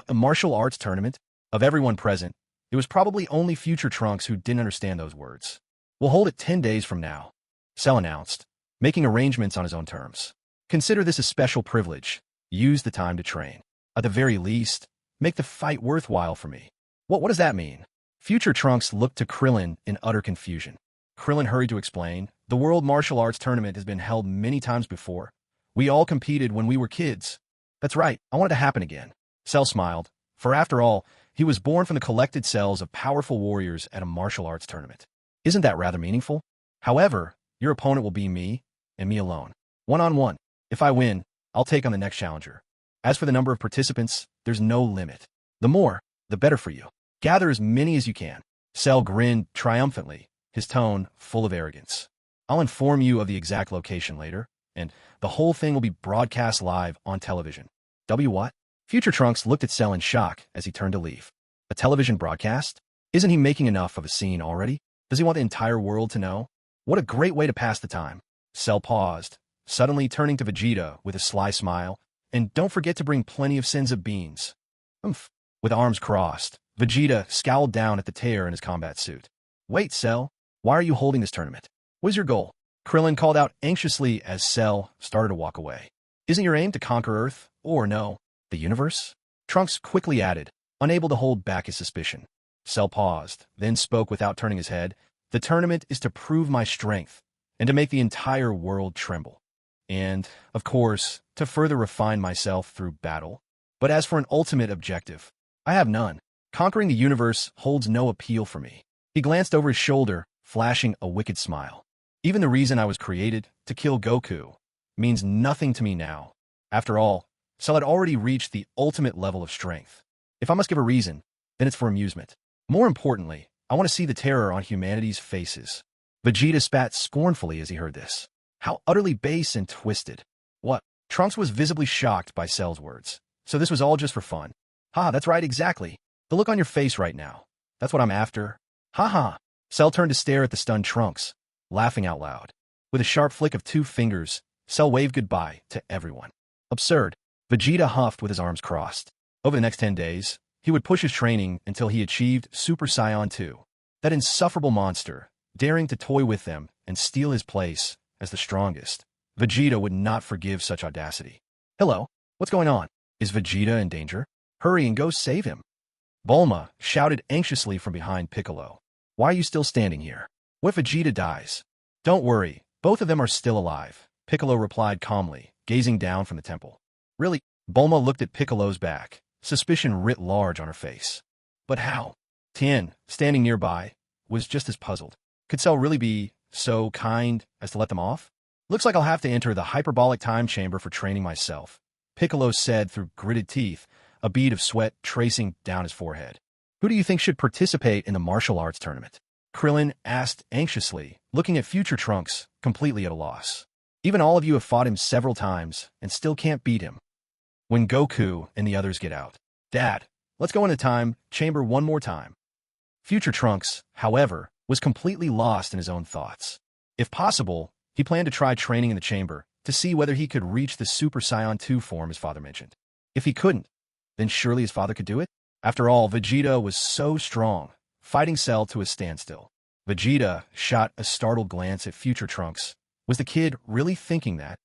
A martial arts tournament? Of everyone present, it was probably only future Trunks who didn't understand those words. We'll hold it 10 days from now, Cell announced, making arrangements on his own terms. Consider this a special privilege. Use the time to train. At the very least, make the fight worthwhile for me. What does that mean? Future Trunks looked to Krillin in utter confusion. Krillin hurried to explain, the World Martial Arts Tournament has been held many times before. We all competed when we were kids. That's right, I want it to happen again. Cell smiled, for after all, he was born from the collected cells of powerful warriors at a martial arts tournament. Isn't that rather meaningful? However, your opponent will be me, and me alone. One-on-one. If I win, I'll take on the next challenger. As for the number of participants, there's no limit. The more, the better for you. Gather as many as you can. Cell grinned triumphantly, his tone full of arrogance. I'll inform you of the exact location later, and the whole thing will be broadcast live on television. What? Future Trunks looked at Cell in shock as he turned to leave. A television broadcast? Isn't he making enough of a scene already? Does he want the entire world to know? What a great way to pass the time. Cell paused, suddenly turning to Vegeta with a sly smile, and don't forget to bring plenty of senzu beans. Oomph. With arms crossed, Vegeta scowled down at the tear in his combat suit. Wait, Cell, why are you holding this tournament? What is your goal? Krillin called out anxiously as Cell started to walk away. Isn't your aim to conquer Earth, or no, the universe? Trunks quickly added, unable to hold back his suspicion. Cell paused, then spoke without turning his head. The tournament is to prove my strength, and to make the entire world tremble. And, of course, to further refine myself through battle. But as for an ultimate objective, I have none. Conquering the universe holds no appeal for me. He glanced over his shoulder, flashing a wicked smile. Even the reason I was created, to kill Goku, means nothing to me now. After all, Cell had already reached the ultimate level of strength. If I must give a reason, then it's for amusement. More importantly, I want to see the terror on humanity's faces. Vegeta spat scornfully as he heard this. How utterly base and twisted. What? Trunks was visibly shocked by Cell's words. So this was all just for fun. Ha, that's right, exactly. The look on your face right now. That's what I'm after. Ha ha. Cell turned to stare at the stunned Trunks, laughing out loud. With a sharp flick of 2 fingers, Cell waved goodbye to everyone. Absurd. Vegeta huffed with his arms crossed. Over the next 10 days, he would push his training until he achieved Super Saiyan 2. That insufferable monster, daring to toy with them and steal his place as the strongest. Vegeta would not forgive such audacity. Hello, what's going on? Is Vegeta in danger? Hurry and go save him. Bulma shouted anxiously from behind Piccolo. Why are you still standing here? What if Vegeta dies? Don't worry, both of them are still alive, Piccolo replied calmly, gazing down from the temple. Really? Bulma looked at Piccolo's back, suspicion writ large on her face. But how? Tien, standing nearby, was just as puzzled. Could Cell really be so kind as to let them off? Looks like I'll have to enter the hyperbolic time chamber for training myself, Piccolo said through gritted teeth, a bead of sweat tracing down his forehead. Who do you think should participate in the martial arts tournament? Krillin asked anxiously, looking at future Trunks, completely at a loss. Even all of you have fought him several times and still can't beat him. When Goku and the others get out. Dad, let's go into time chamber one more time. Future Trunks, however, was completely lost in his own thoughts. If possible, he planned to try training in the chamber to see whether he could reach the Super Saiyan 2 form his father mentioned. If he couldn't, then surely his father could do it? After all, Vegeta was so strong, fighting Cell to a standstill. Vegeta shot a startled glance at future Trunks. Was the kid really thinking that?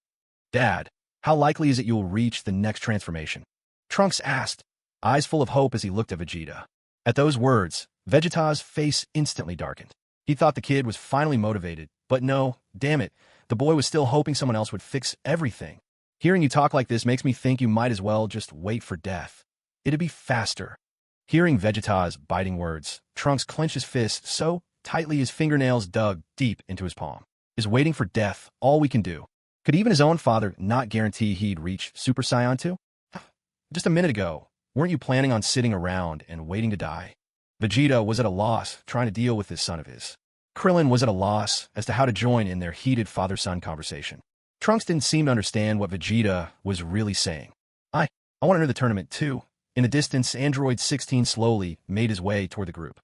Dad, how likely is it you'll reach the next transformation? Trunks asked, eyes full of hope as he looked at Vegeta. At those words, Vegeta's face instantly darkened. He thought the kid was finally motivated, but no, damn it, the boy was still hoping someone else would fix everything. Hearing you talk like this makes me think you might as well just wait for death. It'd be faster. Hearing Vegeta's biting words, Trunks clenched his fist so tightly his fingernails dug deep into his palm. Is waiting for death all we can do? Could even his own father not guarantee he'd reach Super Saiyan 2? Just a minute ago, weren't you planning on sitting around and waiting to die? Vegeta was at a loss trying to deal with this son of his. Krillin was at a loss as to how to join in their heated father-son conversation. Trunks didn't seem to understand what Vegeta was really saying. I want to enter the tournament too. In the distance, Android 16 slowly made his way toward the group.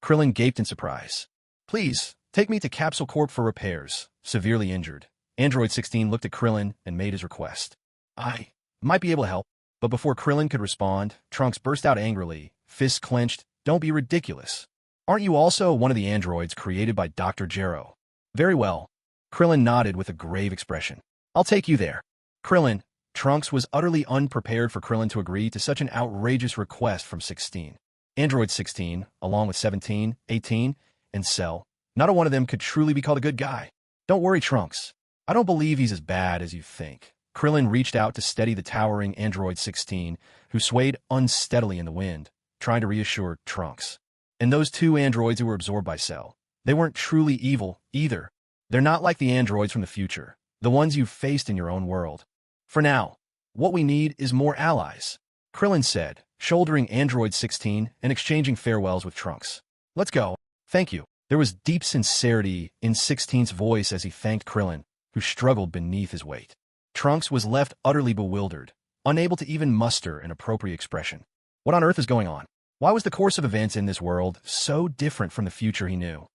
Krillin gaped in surprise. Please, take me to Capsule Corp for repairs. Severely injured. Android 16 looked at Krillin and made his request. I might be able to help. But before Krillin could respond, Trunks burst out angrily, fists clenched. Don't be ridiculous. Aren't you also one of the androids created by Dr. Gero? Very well. Krillin nodded with a grave expression. I'll take you there. Krillin. Trunks was utterly unprepared for Krillin to agree to such an outrageous request from 16. Android 16, along with 17, 18, and Cell, not a one of them could truly be called a good guy. Don't worry, Trunks. I don't believe he's as bad as you think. Krillin reached out to steady the towering Android 16, who swayed unsteadily in the wind, trying to reassure Trunks. And those 2 androids who were absorbed by Cell, they weren't truly evil either. They're not like the androids from the future, the ones you've faced in your own world. For now, what we need is more allies, Krillin said, shouldering Android 16 and exchanging farewells with Trunks. Let's go. Thank you. There was deep sincerity in 16's voice as he thanked Krillin, who struggled beneath his weight. Trunks was left utterly bewildered, unable to even muster an appropriate expression. What on earth is going on? Why was the course of events in this world so different from the future he knew?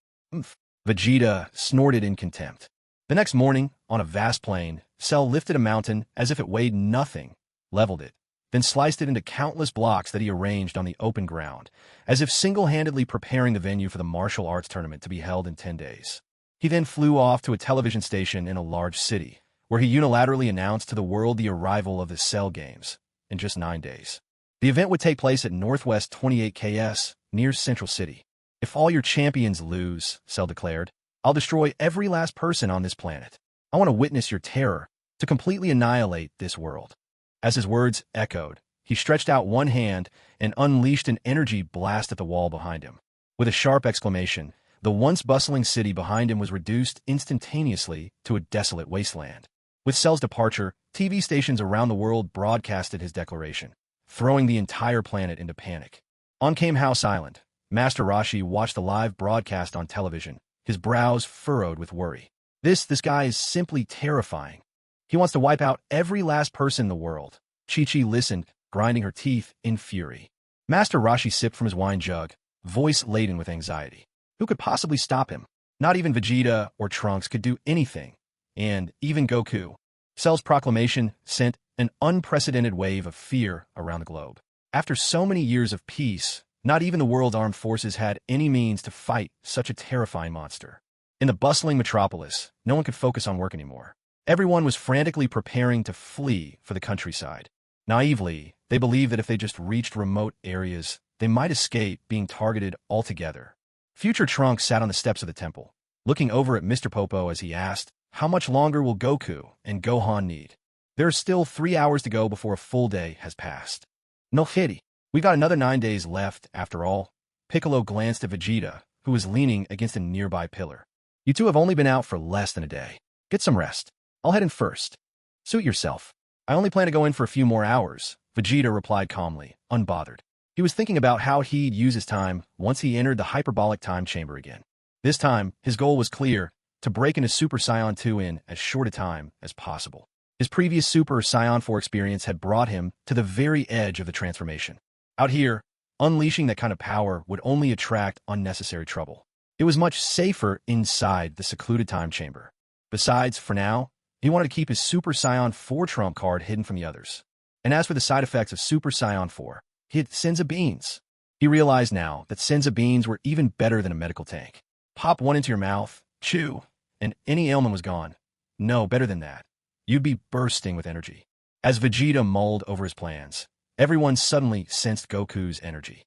Vegeta snorted in contempt. The next morning, on a vast plain, Cell lifted a mountain as if it weighed nothing, leveled it, then sliced it into countless blocks that he arranged on the open ground, as if single-handedly preparing the venue for the martial arts tournament to be held in 10 days. He then flew off to a television station in a large city, where he unilaterally announced to the world the arrival of the Cell Games in just 9 days. The event would take place at Northwest 28 KS, near Central City. If all your champions lose, Cell declared, I'll destroy every last person on this planet. I want to witness your terror, to completely annihilate this world. As his words echoed, he stretched out one hand and unleashed an energy blast at the wall behind him. With a sharp exclamation, the once bustling city behind him was reduced instantaneously to a desolate wasteland. With Cell's departure, TV stations around the world broadcasted his declaration, throwing the entire planet into panic. On came House Island. Master Roshi watched the live broadcast on television, his brows furrowed with worry. This guy is simply terrifying. He wants to wipe out every last person in the world. Chi-Chi listened, grinding her teeth in fury. Master Roshi sipped from his wine jug, voice laden with anxiety. Who could possibly stop him? Not even Vegeta or Trunks could do anything. And even Goku. Cell's proclamation sent an unprecedented wave of fear around the globe. After so many years of peace, not even the world's armed forces had any means to fight such a terrifying monster. In the bustling metropolis, no one could focus on work anymore. Everyone was frantically preparing to flee for the countryside. Naively, they believed that if they just reached remote areas, they might escape being targeted altogether. Future Trunks sat on the steps of the temple, looking over at Mr. Popo as he asked, how much longer will Goku and Gohan need? There are still 3 hours to go before a full day has passed. No pity. We've got another 9 days left, after all. Piccolo glanced at Vegeta, who was leaning against a nearby pillar. You two have only been out for less than a day. Get some rest. I'll head in first. Suit yourself. I only plan to go in for a few more hours, Vegeta replied calmly, unbothered. He was thinking about how he'd use his time once he entered the hyperbolic time chamber again. This time, his goal was clear, to break into Super Saiyan 2 in as short a time as possible. His previous Super Saiyan 4 experience had brought him to the very edge of the transformation. Out here, unleashing that kind of power would only attract unnecessary trouble. It was much safer inside the secluded time chamber. Besides, for now, he wanted to keep his Super Saiyan 4 trump card hidden from the others. And as for the side effects of Super Saiyan 4, he had Senza beans. He realized now that Senza beans were even better than a medical tank. Pop one into your mouth, chew, and any ailment was gone. No, better than that. You'd be bursting with energy. As Vegeta mulled over his plans, everyone suddenly sensed Goku's energy.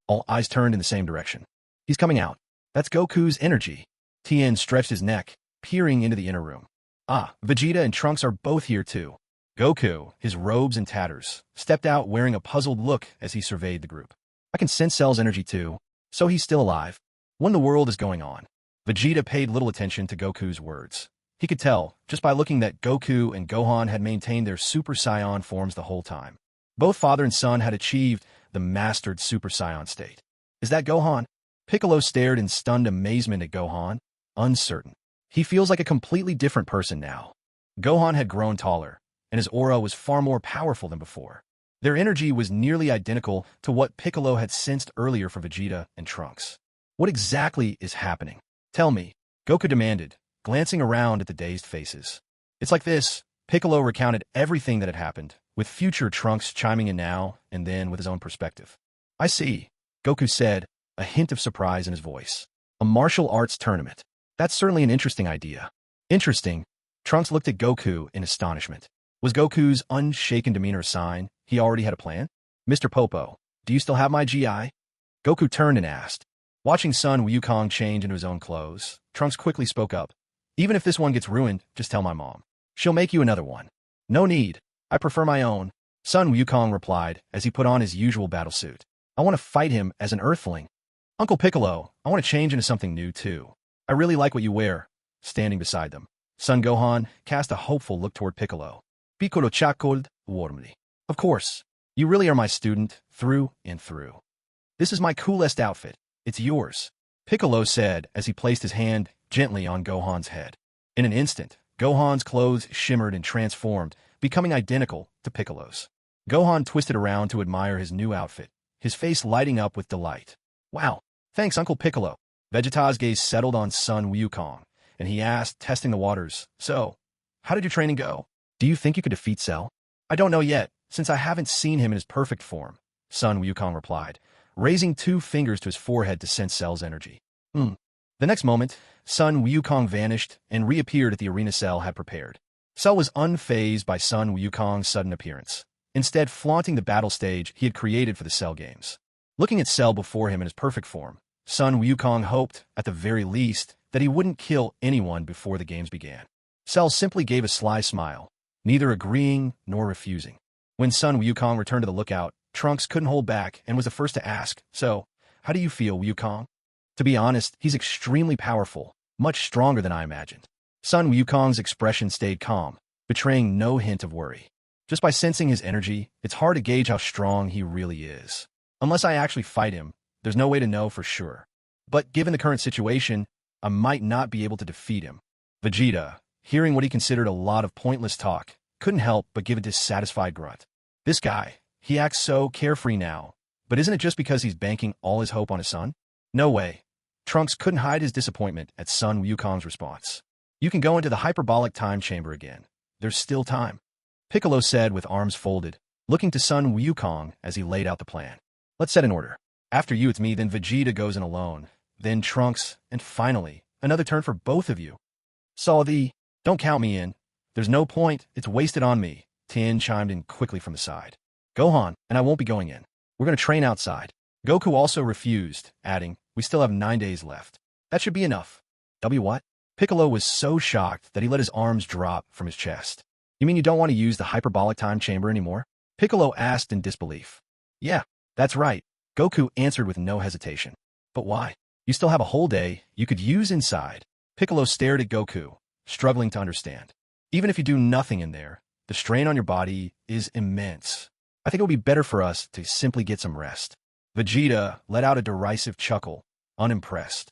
All eyes turned in the same direction. He's coming out. That's Goku's energy. Tien stretched his neck, peering into the inner room. Vegeta and Trunks are both here too. Goku, his robes in tatters, stepped out wearing a puzzled look as he surveyed the group. I can sense Cell's energy too, so he's still alive. What in the world is going on? Vegeta paid little attention to Goku's words. He could tell, just by looking, that Goku and Gohan had maintained their Super Saiyan forms the whole time. Both father and son had achieved the mastered Super Saiyan state. Is that Gohan? Piccolo stared in stunned amazement at Gohan, uncertain. He feels like a completely different person now. Gohan had grown taller, and his aura was far more powerful than before. Their energy was nearly identical to what Piccolo had sensed earlier for Vegeta and Trunks. What exactly is happening? Tell me, Goku demanded, glancing around at the dazed faces. It's like this. Piccolo recounted everything that had happened, with future Trunks chiming in now and then with his own perspective. I see, Goku said, a hint of surprise in his voice. A martial arts tournament. That's certainly an interesting idea. Interesting? Trunks looked at Goku in astonishment. Was Goku's unshaken demeanor a sign he already had a plan? Mr. Popo, do you still have my GI? Goku turned and asked. Watching son Wukong change into his own clothes, Trunks quickly spoke up. Even if this one gets ruined, just tell my mom. She'll make you another one. No need. I prefer my own. Son Wukong replied as he put on his usual battlesuit. I want to fight him as an Earthling. Uncle Piccolo, I want to change into something new too. I really like what you wear. Standing beside them, son Gohan cast a hopeful look toward Piccolo. Piccolo chuckled warmly. Of course. You really are my student, through and through. This is my coolest outfit. It's yours, Piccolo said as he placed his hand gently on Gohan's head. In an instant, Gohan's clothes shimmered and transformed, becoming identical to Piccolo's. Gohan twisted around to admire his new outfit, his face lighting up with delight. Wow, thanks, Uncle Piccolo. Vegeta's gaze settled on son Wukong, and he asked, testing the waters, so, how did your training go? Do you think you could defeat Cell? I don't know yet, since I haven't seen him in his perfect form, son Wukong replied, raising 2 fingers to his forehead to sense Cell's energy. The next moment, son Wukong vanished and reappeared at the arena Cell had prepared. Cell was unfazed by son Wukong's sudden appearance. instead flaunting the battle stage he had created for the Cell games. Looking at Cell before him in his perfect form, Sun Wukong hoped, at the very least, that he wouldn't kill anyone before the games began. Cell simply gave a sly smile, neither agreeing nor refusing. When Sun Wukong returned to the lookout, Trunks couldn't hold back and was the first to ask, "So, how do you feel, Wukong?" To be honest, he's extremely powerful, much stronger than I imagined. Sun Wukong's expression stayed calm, betraying no hint of worry. Just by sensing his energy, it's hard to gauge how strong he really is. Unless I actually fight him, there's no way to know for sure. But given the current situation, I might not be able to defeat him. Vegeta, hearing what he considered a lot of pointless talk, couldn't help but give a dissatisfied grunt. This guy, he acts so carefree now, but isn't it just because he's banking all his hope on his son? No way. Trunks couldn't hide his disappointment at Sun Wukong's response. You can go into the hyperbolic time chamber again. There's still time. Piccolo said with arms folded, looking to Sun Wukong as he laid out the plan. Let's set an order. After you, it's me, then Vegeta goes in alone, then Trunks, and finally, another turn for both of you. Don't count me in. There's no point, it's wasted on me, Tien chimed in quickly from the side. Gohan, and I won't be going in. We're going to train outside. Goku also refused, adding, we still have 9 days left. That should be enough. What? Piccolo was so shocked that he let his arms drop from his chest. You mean you don't want to use the hyperbolic time chamber anymore? Piccolo asked in disbelief. Yeah, that's right, Goku answered with no hesitation. But why? You still have a whole day you could use inside. Piccolo stared at Goku, struggling to understand. Even if you do nothing in there, the strain on your body is immense. I think it would be better for us to simply get some rest. Vegeta let out a derisive chuckle, unimpressed.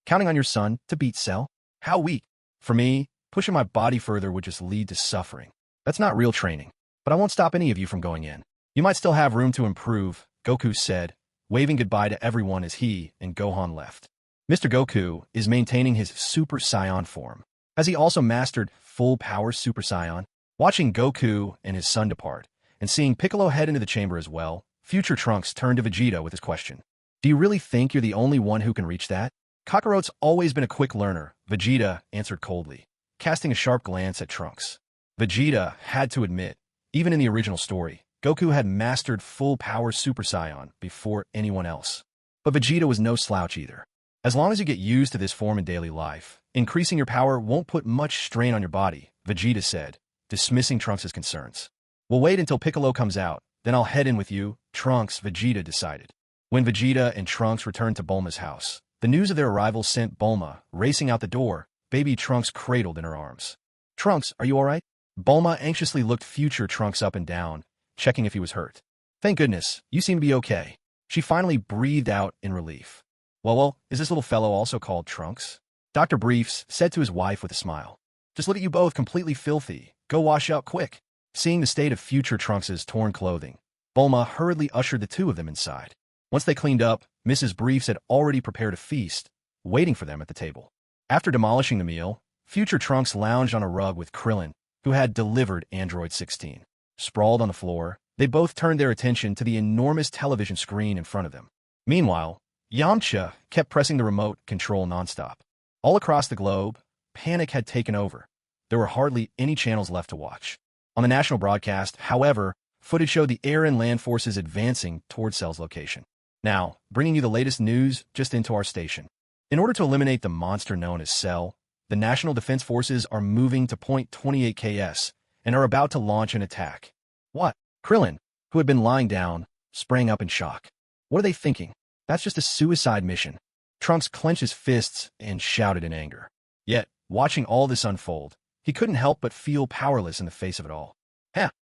Counting on your son to beat Cell? How weak. For me, pushing my body further would just lead to suffering. That's not real training. But I won't stop any of you from going in. You might still have room to improve, Goku said, waving goodbye to everyone as he and Gohan left. Mr. Goku is maintaining his Super Saiyan form. Has he also mastered full power Super Saiyan? Watching Goku and his son depart, and seeing Piccolo head into the chamber as well, future Trunks turned to Vegeta with his question. Do you really think you're the only one who can reach that? Kakarot's always been a quick learner, Vegeta answered coldly, casting a sharp glance at Trunks. Vegeta had to admit, even in the original story, Goku had mastered full power Super Saiyan before anyone else. But Vegeta was no slouch either. As long as you get used to this form in daily life, increasing your power won't put much strain on your body, Vegeta said, dismissing Trunks' concerns. We'll wait until Piccolo comes out, then I'll head in with you, Trunks, Vegeta decided. When Vegeta and Trunks returned to Bulma's house, the news of their arrival sent Bulma racing out the door, baby Trunks cradled in her arms. Trunks, are you all right? Bulma anxiously looked future Trunks up and down, checking if he was hurt. Thank goodness, you seem to be okay. She finally breathed out in relief. Well, is this little fellow also called Trunks? Dr. Briefs said to his wife with a smile. Just look at you both completely filthy. Go wash up quick. Seeing the state of future Trunks' torn clothing, Bulma hurriedly ushered the two of them inside. Once they cleaned up, Mrs. Briefs had already prepared a feast, waiting for them at the table. After demolishing the meal, future Trunks lounged on a rug with Krillin, who had delivered Android 16. Sprawled on the floor, they both turned their attention to the enormous television screen in front of them. Meanwhile, Yamcha kept pressing the remote control nonstop. All across the globe, panic had taken over. There were hardly any channels left to watch. On the national broadcast, however, footage showed the air and land forces advancing toward Cell's location. Now, bringing you the latest news just into our station. In order to eliminate the monster known as Cell, the National Defense Forces are moving to point 28 KS and are about to launch an attack. What? Krillin, who had been lying down, sprang up in shock. What are they thinking? That's just a suicide mission. Trunks clenched his fists and shouted in anger. Yet, watching all this unfold, he couldn't help but feel powerless in the face of it all.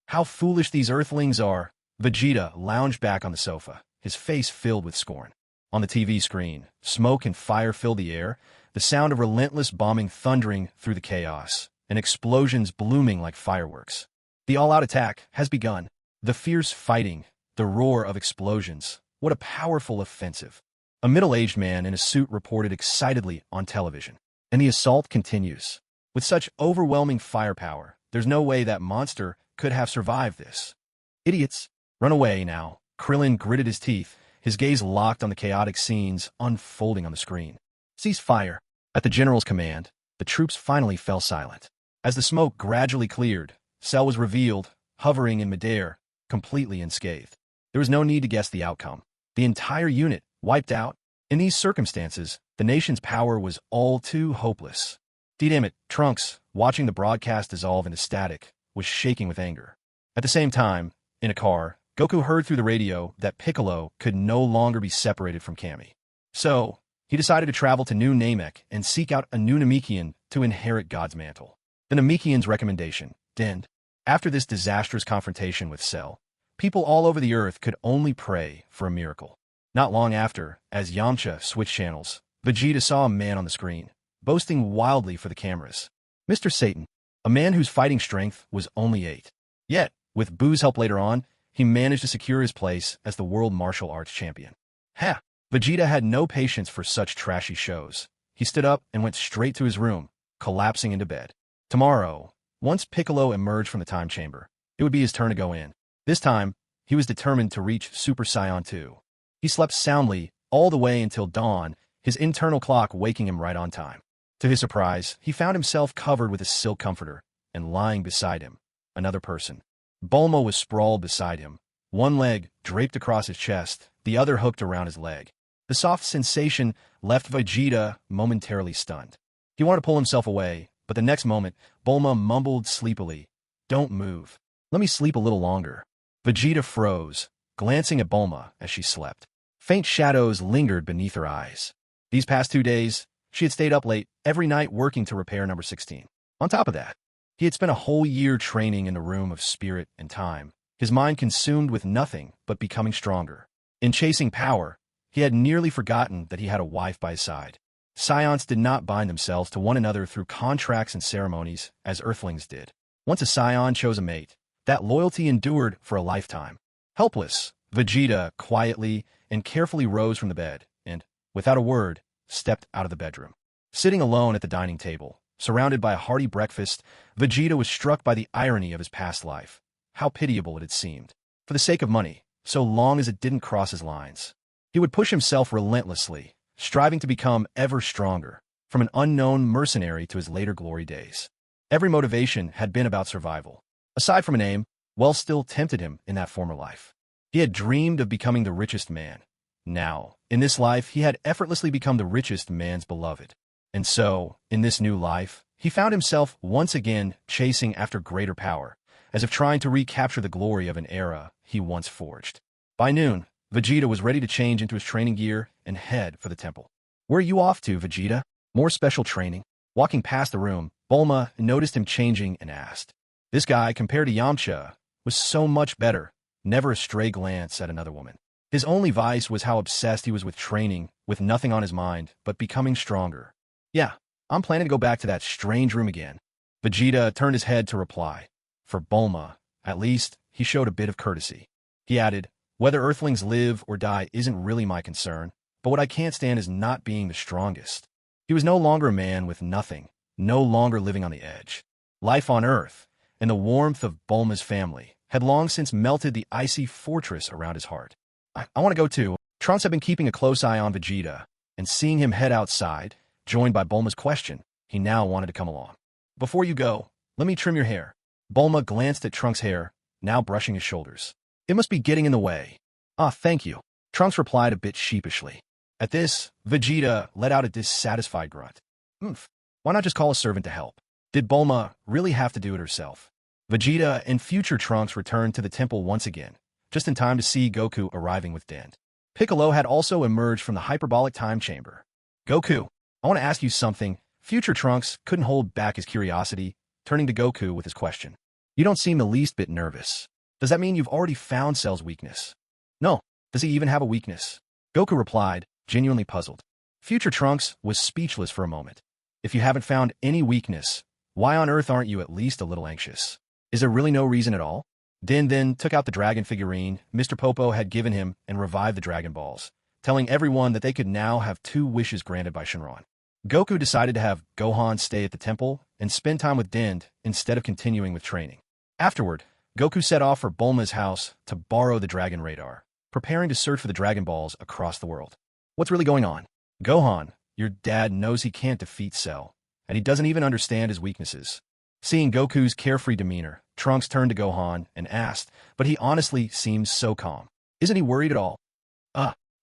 How foolish these Earthlings are. Vegeta lounged back on the sofa, his face filled with scorn. On the TV screen, smoke and fire filled the air, the sound of relentless bombing thundering through the chaos, and explosions blooming like fireworks. The all-out attack has begun. The fierce fighting, the roar of explosions. What a powerful offensive. A middle-aged man in a suit reported excitedly on television. And the assault continues. With such overwhelming firepower, there's no way that monster could have survived this. Idiots. Run away now. Krillin gritted his teeth, his gaze locked on the chaotic scenes unfolding on the screen. Cease fire. At the general's command, the troops finally fell silent. As the smoke gradually cleared, Cell was revealed, hovering in midair, completely unscathed. There was no need to guess the outcome. The entire unit wiped out. In these circumstances, the nation's power was all too hopeless. Damn it, Trunks, watching the broadcast dissolve into static, was shaking with anger. At the same time, in a car, Goku heard through the radio that Piccolo could no longer be separated from Kami. So, he decided to travel to New Namek and seek out a new Namekian to inherit God's mantle. The Namekian's recommendation, Dend. After this disastrous confrontation with Cell, people all over the Earth could only pray for a miracle. Not long after, as Yamcha switched channels, Vegeta saw a man on the screen, boasting wildly for the cameras. Mr. Satan, a man whose fighting strength was only 8. Yet, with Boo's help later on, he managed to secure his place as the world martial arts champion. Ha! Vegeta had no patience for such trashy shows. He stood up and went straight to his room, collapsing into bed. Tomorrow, once Piccolo emerged from the time chamber, it would be his turn to go in. This time, he was determined to reach Super Saiyan 2. He slept soundly all the way until dawn, his internal clock waking him right on time. To his surprise, he found himself covered with a silk comforter, and lying beside him, another person. Bulma was sprawled beside him, one leg draped across his chest, the other hooked around his leg. The soft sensation left Vegeta momentarily stunned. He wanted to pull himself away, but the next moment, Bulma mumbled sleepily, "Don't move. Let me sleep a little longer." Vegeta froze, glancing at Bulma as she slept. Faint shadows lingered beneath her eyes. These past 2 days, she had stayed up late every night working to repair number 16. On top of that, he had spent a whole year training in the room of spirit and time, his mind consumed with nothing but becoming stronger. In chasing power, he had nearly forgotten that he had a wife by his side. Saiyans did not bind themselves to one another through contracts and ceremonies as Earthlings did. Once a Saiyan chose a mate, that loyalty endured for a lifetime. Helpless, Vegeta quietly and carefully rose from the bed and, without a word, stepped out of the bedroom. Sitting alone at the dining table, surrounded by a hearty breakfast, Vegeta was struck by the irony of his past life. How pitiable it had seemed. For the sake of money, so long as it didn't cross his lines, he would push himself relentlessly, striving to become ever stronger, from an unknown mercenary to his later glory days. Every motivation had been about survival. Aside from a name, wealth still tempted him in that former life. He had dreamed of becoming the richest man. Now, in this life, he had effortlessly become the richest man's beloved. And so, in this new life, he found himself once again chasing after greater power, as if trying to recapture the glory of an era he once forged. By noon, Vegeta was ready to change into his training gear and head for the temple. "Where are you off to, Vegeta? More special training?" Walking past the room, Bulma noticed him changing and asked. This guy, compared to Yamcha, was so much better, never a stray glance at another woman. His only vice was how obsessed he was with training, with nothing on his mind but becoming stronger. "Yeah, I'm planning to go back to that strange room again." Vegeta turned his head to reply. For Bulma, at least, he showed a bit of courtesy. He added, "Whether Earthlings live or die isn't really my concern, but what I can't stand is not being the strongest." He was no longer a man with nothing, no longer living on the edge. Life on Earth, and the warmth of Bulma's family, had long since melted the icy fortress around his heart. I want to go too." Trunks had been keeping a close eye on Vegeta, and seeing him head outside, joined by Bulma's question, he now wanted to come along. "Before you go, let me trim your hair." Bulma glanced at Trunks' hair, now brushing his shoulders. "It must be getting in the way." "Ah, thank you," Trunks replied a bit sheepishly. At this, Vegeta let out a dissatisfied grunt. Why not just call a servant to help? Did Bulma really have to do it herself? Vegeta and future Trunks returned to the temple once again, just in time to see Goku arriving with Dend. Piccolo had also emerged from the hyperbolic time chamber. "Goku, I want to ask you something." Future Trunks couldn't hold back his curiosity, turning to Goku with his question. "You don't seem the least bit nervous. Does that mean you've already found Cell's weakness?" "No. Does he even have a weakness?" Goku replied, genuinely puzzled. Future Trunks was speechless for a moment. "If you haven't found any weakness, why on earth aren't you at least a little anxious? Is there really no reason at all?" Din then took out the dragon figurine Mr. Popo had given him and revived the Dragon Balls, telling everyone that they could now have 2 wishes granted by Shenron. Goku decided to have Gohan stay at the temple and spend time with Din instead of continuing with training. Afterward, Goku set off for Bulma's house to borrow the Dragon Radar, preparing to search for the Dragon Balls across the world. "What's really going on?" "Gohan, your dad knows he can't defeat Cell, and he doesn't even understand his weaknesses." Seeing Goku's carefree demeanor, Trunks turned to Gohan and asked, but he honestly seems so calm. Isn't he worried at all?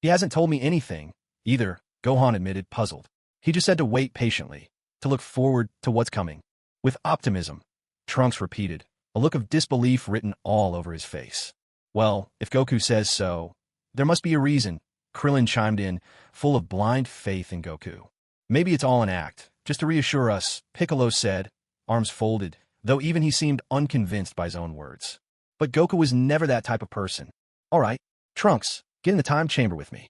He hasn't told me anything, either, Gohan admitted, puzzled. He just said to wait patiently, to look forward to what's coming. With optimism, Trunks repeated, a look of disbelief written all over his face. Well, if Goku says so, there must be a reason, Krillin chimed in, full of blind faith in Goku. Maybe it's all an act, just to reassure us, Piccolo said, arms folded, though even he seemed unconvinced by his own words. But Goku was never that type of person. All right, Trunks, get in the time chamber with me.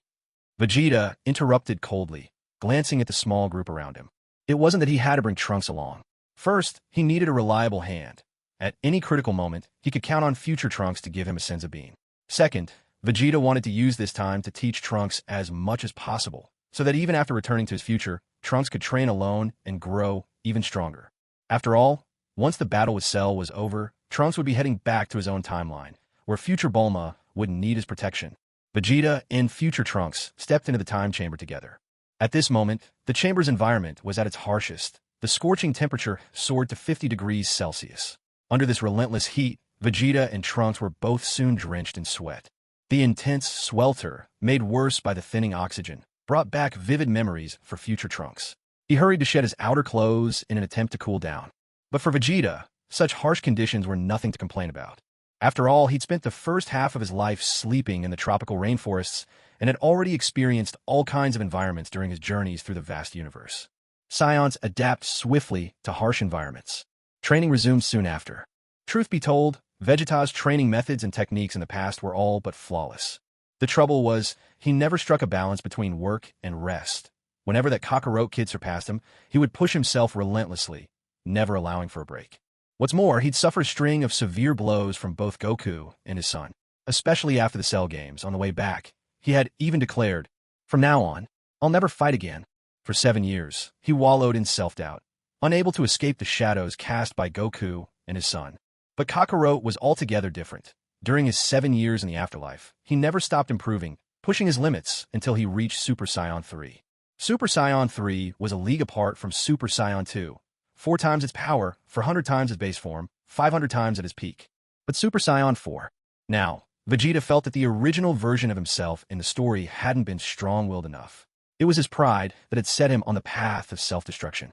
Vegeta interrupted coldly, glancing at the small group around him. It wasn't that he had to bring Trunks along. First, he needed a reliable hand. At any critical moment, he could count on future Trunks to give him a sense of being. Second, Vegeta wanted to use this time to teach Trunks as much as possible, so that even after returning to his future, Trunks could train alone and grow even stronger. After all, once the battle with Cell was over, Trunks would be heading back to his own timeline, where future Bulma wouldn't need his protection. Vegeta and future Trunks stepped into the time chamber together. At this moment, the chamber's environment was at its harshest. The scorching temperature soared to 50 degrees Celsius. Under this relentless heat, Vegeta and Trunks were both soon drenched in sweat. The intense swelter, made worse by the thinning oxygen, brought back vivid memories for future Trunks. He hurried to shed his outer clothes in an attempt to cool down. But for Vegeta, such harsh conditions were nothing to complain about. After all, he'd spent the first half of his life sleeping in the tropical rainforests and had already experienced all kinds of environments during his journeys through the vast universe. Saiyans adapt swiftly to harsh environments. Training resumed soon after. Truth be told, Vegeta's training methods and techniques in the past were all but flawless. The trouble was, he never struck a balance between work and rest. Whenever that Kakarot kid surpassed him, he would push himself relentlessly, never allowing for a break. What's more, he'd suffer a string of severe blows from both Goku and his son. Especially after the Cell Games, on the way back, he had even declared, "From now on, I'll never fight again." For 7 years, he wallowed in self-doubt, unable to escape the shadows cast by Goku and his son. But Kakarot was altogether different. During his 7 years in the afterlife, he never stopped improving, pushing his limits until he reached Super Saiyan 3. Super Saiyan 3 was a league apart from Super Saiyan 2, 4 times its power, 400 times its base form, 500 times at his peak. But Super Saiyan 4. Now, Vegeta felt that the original version of himself in the story hadn't been strong-willed enough. It was his pride that had set him on the path of self-destruction.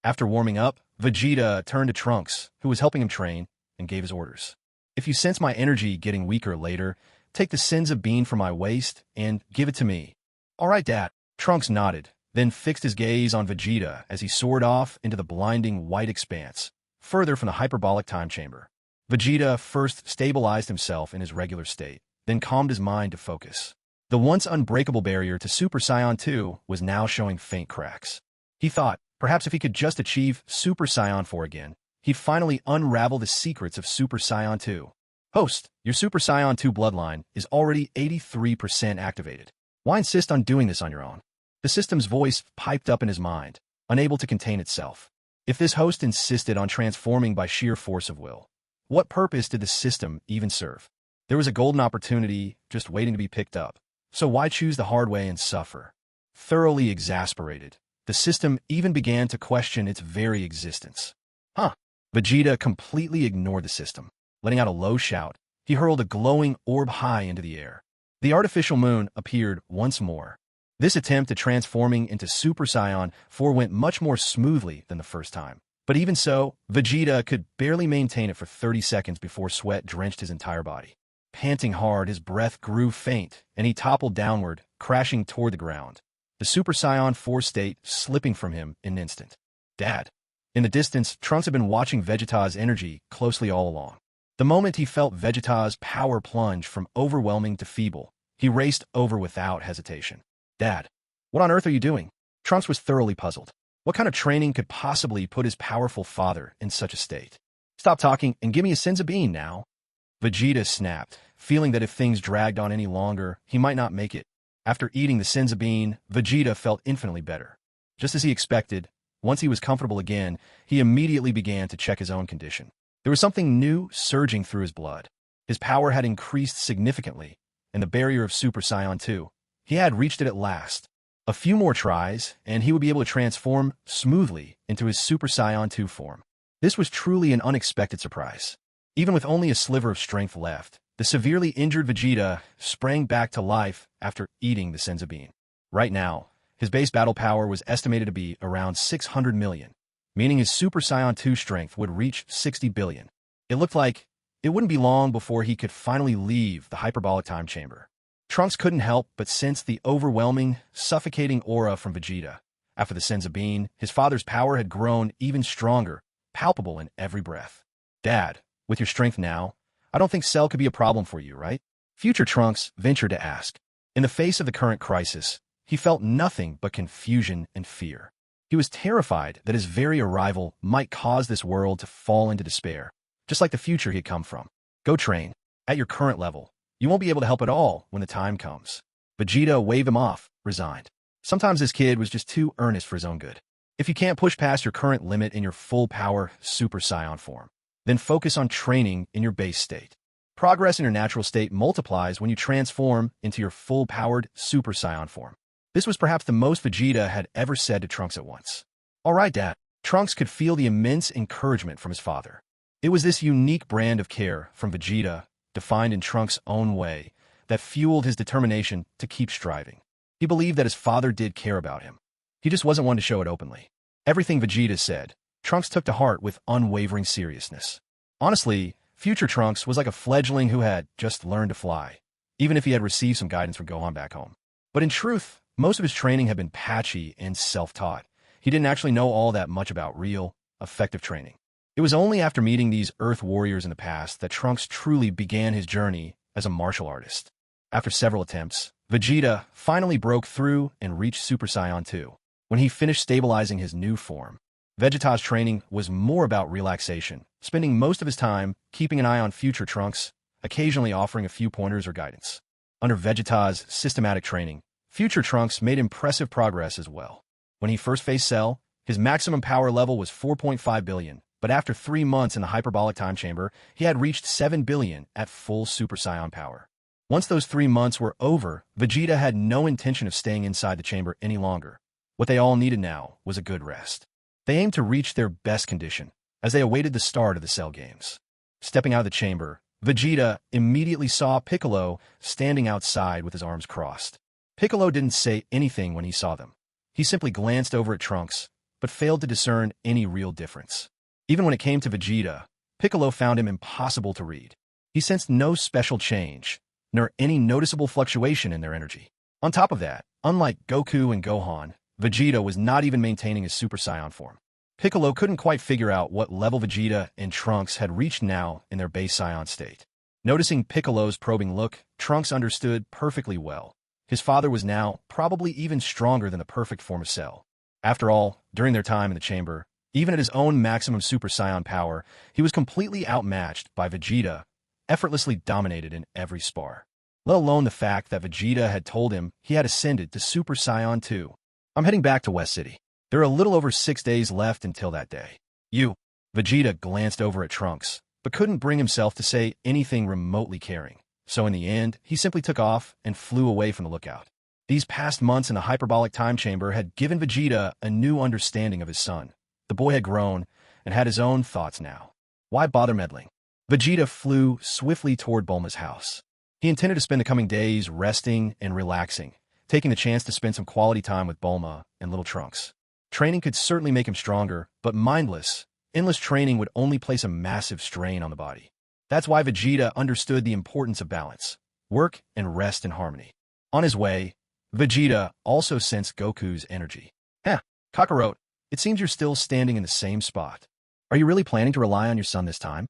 After warming up, Vegeta turned to Trunks, who was helping him train, and gave his orders. If you sense my energy getting weaker later, take the Senza bean from my waist and give it to me. All right, Dad. Trunks nodded, then fixed his gaze on Vegeta as he soared off into the blinding white expanse, further from the hyperbolic time chamber. Vegeta first stabilized himself in his regular state, then calmed his mind to focus. The once unbreakable barrier to Super Saiyan 2 was now showing faint cracks. He thought, perhaps if he could just achieve Super Saiyan 4 again, he'd finally unravel the secrets of Super Saiyan 2. Host, your Super Saiyan 2 bloodline is already 83% activated. Why insist on doing this on your own? The system's voice piped up in his mind, unable to contain itself. If this host insisted on transforming by sheer force of will, what purpose did the system even serve? There was a golden opportunity just waiting to be picked up. So why choose the hard way and suffer? Thoroughly exasperated, the system even began to question its very existence. Vegeta completely ignored the system. Letting out a low shout, he hurled a glowing orb high into the air. The artificial moon appeared once more. This attempt at transforming into Super Saiyan 4 went much more smoothly than the first time. But even so, Vegeta could barely maintain it for 30 seconds before sweat drenched his entire body. Panting hard, his breath grew faint, and he toppled downward, crashing toward the ground. The Super Saiyan 4 state slipping from him in an instant. Dad. In the distance, Trunks had been watching Vegeta's energy closely all along. The moment he felt Vegeta's power plunge from overwhelming to feeble, he raced over without hesitation. Dad, what on earth are you doing? Trunks was thoroughly puzzled. What kind of training could possibly put his powerful father in such a state? Stop talking and give me a Senza bean now. Vegeta snapped, feeling that if things dragged on any longer, he might not make it. After eating the Senza bean, Vegeta felt infinitely better. Just as he expected, once he was comfortable again, he immediately began to check his own condition. There was something new surging through his blood. His power had increased significantly, and the barrier of Super Saiyan 2. He had reached it at last. A few more tries, and he would be able to transform smoothly into his Super Saiyan 2 form. This was truly an unexpected surprise. Even with only a sliver of strength left, the severely injured Vegeta sprang back to life after eating the senzu bean. Right now, his base battle power was estimated to be around 600 million, meaning his Super Saiyan 2 strength would reach 60 billion. It looked like it wouldn't be long before he could finally leave the hyperbolic time chamber. Trunks couldn't help but sense the overwhelming, suffocating aura from Vegeta. After the senzu bean, his father's power had grown even stronger, palpable in every breath. "Dad, with your strength now, I don't think Cell could be a problem for you, right?" Future Trunks ventured to ask. In the face of the current crisis, he felt nothing but confusion and fear. He was terrified that his very arrival might cause this world to fall into despair, just like the future he had come from. "Go train. At your current level, you won't be able to help at all when the time comes." Vegeta waved him off, resigned. Sometimes this kid was just too earnest for his own good. If you can't push past your current limit in your full-power Super Saiyan form, then focus on training in your base state. Progress in your natural state multiplies when you transform into your full-powered Super Saiyan form. This was perhaps the most Vegeta had ever said to Trunks at once. "All right, Dad." Trunks could feel the immense encouragement from his father. It was this unique brand of care from Vegeta, defined in Trunks' own way, that fueled his determination to keep striving. He believed that his father did care about him. He just wasn't one to show it openly. Everything Vegeta said, Trunks took to heart with unwavering seriousness. Honestly, future Trunks was like a fledgling who had just learned to fly, even if he had received some guidance from Gohan back home. But in truth, most of his training had been patchy and self-taught. He didn't actually know all that much about real, effective training. It was only after meeting these Earth warriors in the past that Trunks truly began his journey as a martial artist. After several attempts, Vegeta finally broke through and reached Super Saiyan 2. When he finished stabilizing his new form, Vegeta's training was more about relaxation, spending most of his time keeping an eye on future Trunks, occasionally offering a few pointers or guidance. Under Vegeta's systematic training, future Trunks made impressive progress as well. When he first faced Cell, his maximum power level was 4.5 billion, but after 3 months in the hyperbolic time chamber, he had reached 7 billion at full Super Saiyan power. Once those 3 months were over, Vegeta had no intention of staying inside the chamber any longer. What they all needed now was a good rest. They aimed to reach their best condition as they awaited the start of the Cell games. Stepping out of the chamber, Vegeta immediately saw Piccolo standing outside with his arms crossed. Piccolo didn't say anything when he saw them. He simply glanced over at Trunks, but failed to discern any real difference. Even when it came to Vegeta, Piccolo found him impossible to read. He sensed no special change, nor any noticeable fluctuation in their energy. On top of that, unlike Goku and Gohan, Vegeta was not even maintaining his Super Saiyan form. Piccolo couldn't quite figure out what level Vegeta and Trunks had reached now in their base Saiyan state. Noticing Piccolo's probing look, Trunks understood perfectly well. His father was now probably even stronger than the perfect form of Cell. After all, during their time in the chamber, even at his own maximum Super Saiyan power, he was completely outmatched by Vegeta, effortlessly dominated in every spar. Let alone the fact that Vegeta had told him he had ascended to Super Saiyan 2. "I'm heading back to West City. There are a little over 6 days left until that day." Vegeta glanced over at Trunks, but couldn't bring himself to say anything remotely caring. So in the end, he simply took off and flew away from the lookout. These past months in the hyperbolic time chamber had given Vegeta a new understanding of his son. The boy had grown and had his own thoughts now. Why bother meddling? Vegeta flew swiftly toward Bulma's house. He intended to spend the coming days resting and relaxing, taking the chance to spend some quality time with Bulma and little Trunks. Training could certainly make him stronger, but mindless, endless training would only place a massive strain on the body. That's why Vegeta understood the importance of balance, work and rest in harmony. On his way, Vegeta also sensed Goku's energy. Kakarot, it seems you're still standing in the same spot. Are you really planning to rely on your son this time?"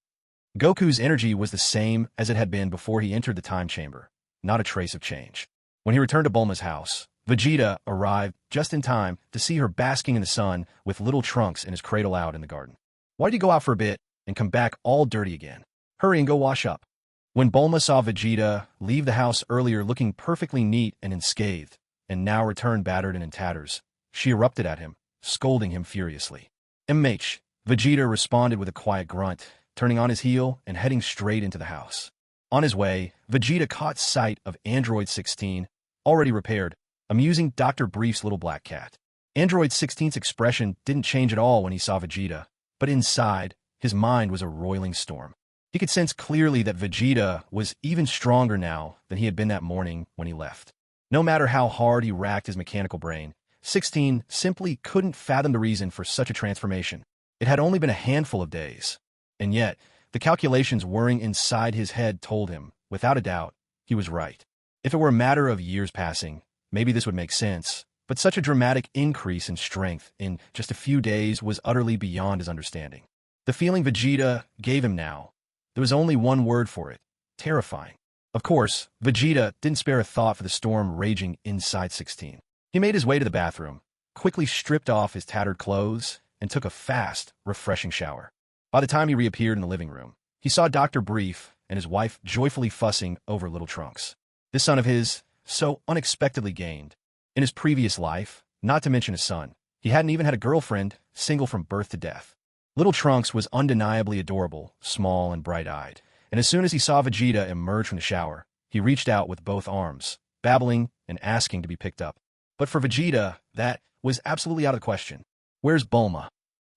Goku's energy was the same as it had been before he entered the time chamber, not a trace of change. When he returned to Bulma's house, Vegeta arrived just in time to see her basking in the sun with little Trunks in his cradle out in the garden. "Why'd you go out for a bit and come back all dirty again? Hurry and go wash up." When Bulma saw Vegeta leave the house earlier looking perfectly neat and unscathed, and now return battered and in tatters, she erupted at him, scolding him furiously. Vegeta responded with a quiet grunt, turning on his heel and heading straight into the house. On his way, Vegeta caught sight of Android 16, already repaired, amusing Dr. Brief's little black cat. Android 16's expression didn't change at all when he saw Vegeta, but inside, His mind was a roiling storm. He could sense clearly that Vegeta was even stronger now than he had been that morning when he left. No matter how hard he racked his mechanical brain, 16 simply couldn't fathom the reason for such a transformation. It had only been a handful of days. And yet, the calculations whirring inside his head told him, without a doubt, he was right. If it were a matter of years passing, maybe this would make sense, but such a dramatic increase in strength in just a few days was utterly beyond his understanding. The feeling Vegeta gave him now, there was only one word for it: terrifying. Of course, Vegeta didn't spare a thought for the storm raging inside 16. He made his way to the bathroom, quickly stripped off his tattered clothes, and took a fast, refreshing shower. By the time he reappeared in the living room, he saw Dr. Brief and his wife joyfully fussing over little Trunks. This son of his, so unexpectedly gained. In his previous life, not to mention his son, he hadn't even had a girlfriend, single from birth to death. Little Trunks was undeniably adorable, small and bright-eyed, and as soon as he saw Vegeta emerge from the shower, he reached out with both arms, babbling and asking to be picked up. But for Vegeta, that was absolutely out of the question. "Where's Bulma?"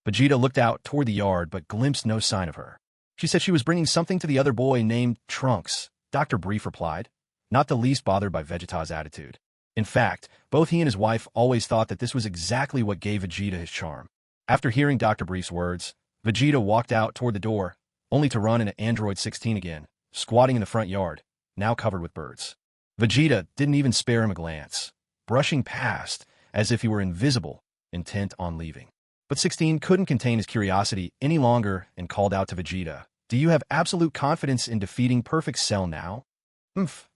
Vegeta looked out toward the yard but glimpsed no sign of her. "She said she was bringing something to the other boy named Trunks," Dr. Brief replied, not the least bothered by Vegeta's attitude. In fact, both he and his wife always thought that this was exactly what gave Vegeta his charm. After hearing Dr. Brief's words, Vegeta walked out toward the door, only to run into Android 16 again, squatting in the front yard, now covered with birds. Vegeta didn't even spare him a glance, brushing past as if he were invisible, intent on leaving. But 16 couldn't contain his curiosity any longer and called out to Vegeta, "Do you have absolute confidence in defeating Perfect Cell now?"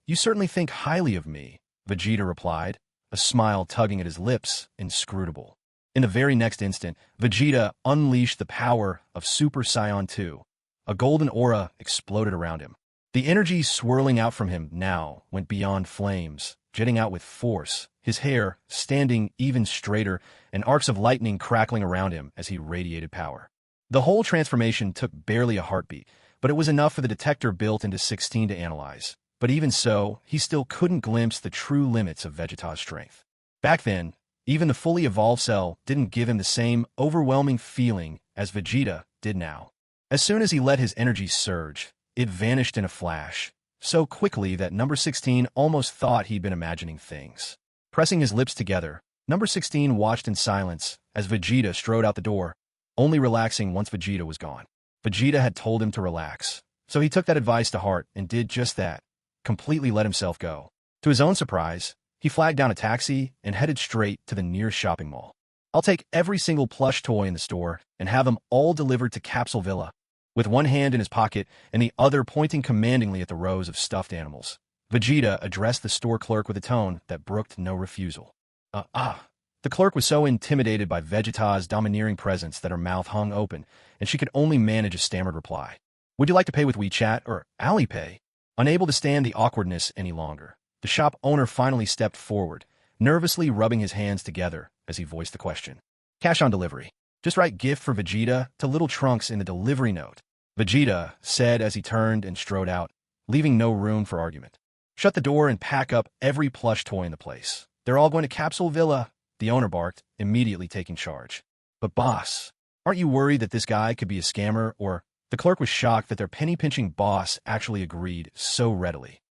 You certainly think highly of me," Vegeta replied, a smile tugging at his lips, inscrutable. In the very next instant, Vegeta unleashed the power of Super Saiyan 2. A golden aura exploded around him. The energy swirling out from him now went beyond flames, jetting out with force, his hair standing even straighter and arcs of lightning crackling around him as he radiated power. The whole transformation took barely a heartbeat, but it was enough for the detector built into 16 to analyze. But even so, he still couldn't glimpse the true limits of Vegeta's strength. Back then, even the fully evolved cell didn't give him the same overwhelming feeling as Vegeta did now. As soon as he let his energy surge, it vanished in a flash, so quickly that number 16 almost thought he'd been imagining things. Pressing his lips together, number 16 watched in silence as Vegeta strode out the door, only relaxing once Vegeta was gone. Vegeta had told him to relax, so he took that advice to heart and did just that, completely let himself go. To his own surprise, he flagged down a taxi and headed straight to the nearest shopping mall. "I'll take every single plush toy in the store and have them all delivered to Capsule Villa." With one hand in his pocket and the other pointing commandingly at the rows of stuffed animals, Vegeta addressed the store clerk with a tone that brooked no refusal. The clerk was so intimidated by Vegeta's domineering presence that her mouth hung open, and she could only manage a stammered reply. "Would you like to pay with WeChat or Alipay?" Unable to stand the awkwardness any longer, the shop owner finally stepped forward, nervously rubbing his hands together as he voiced the question. "Cash on delivery. Just write gift for Vegeta to Little Trunks in the delivery note," Vegeta said as he turned and strode out, leaving no room for argument. "Shut the door and pack up every plush toy in the place. They're all going to Capsule Villa," the owner barked, immediately taking charge. "But boss, aren't you worried that this guy could be a scammer or—" The clerk was shocked that their penny-pinching boss actually agreed so readily.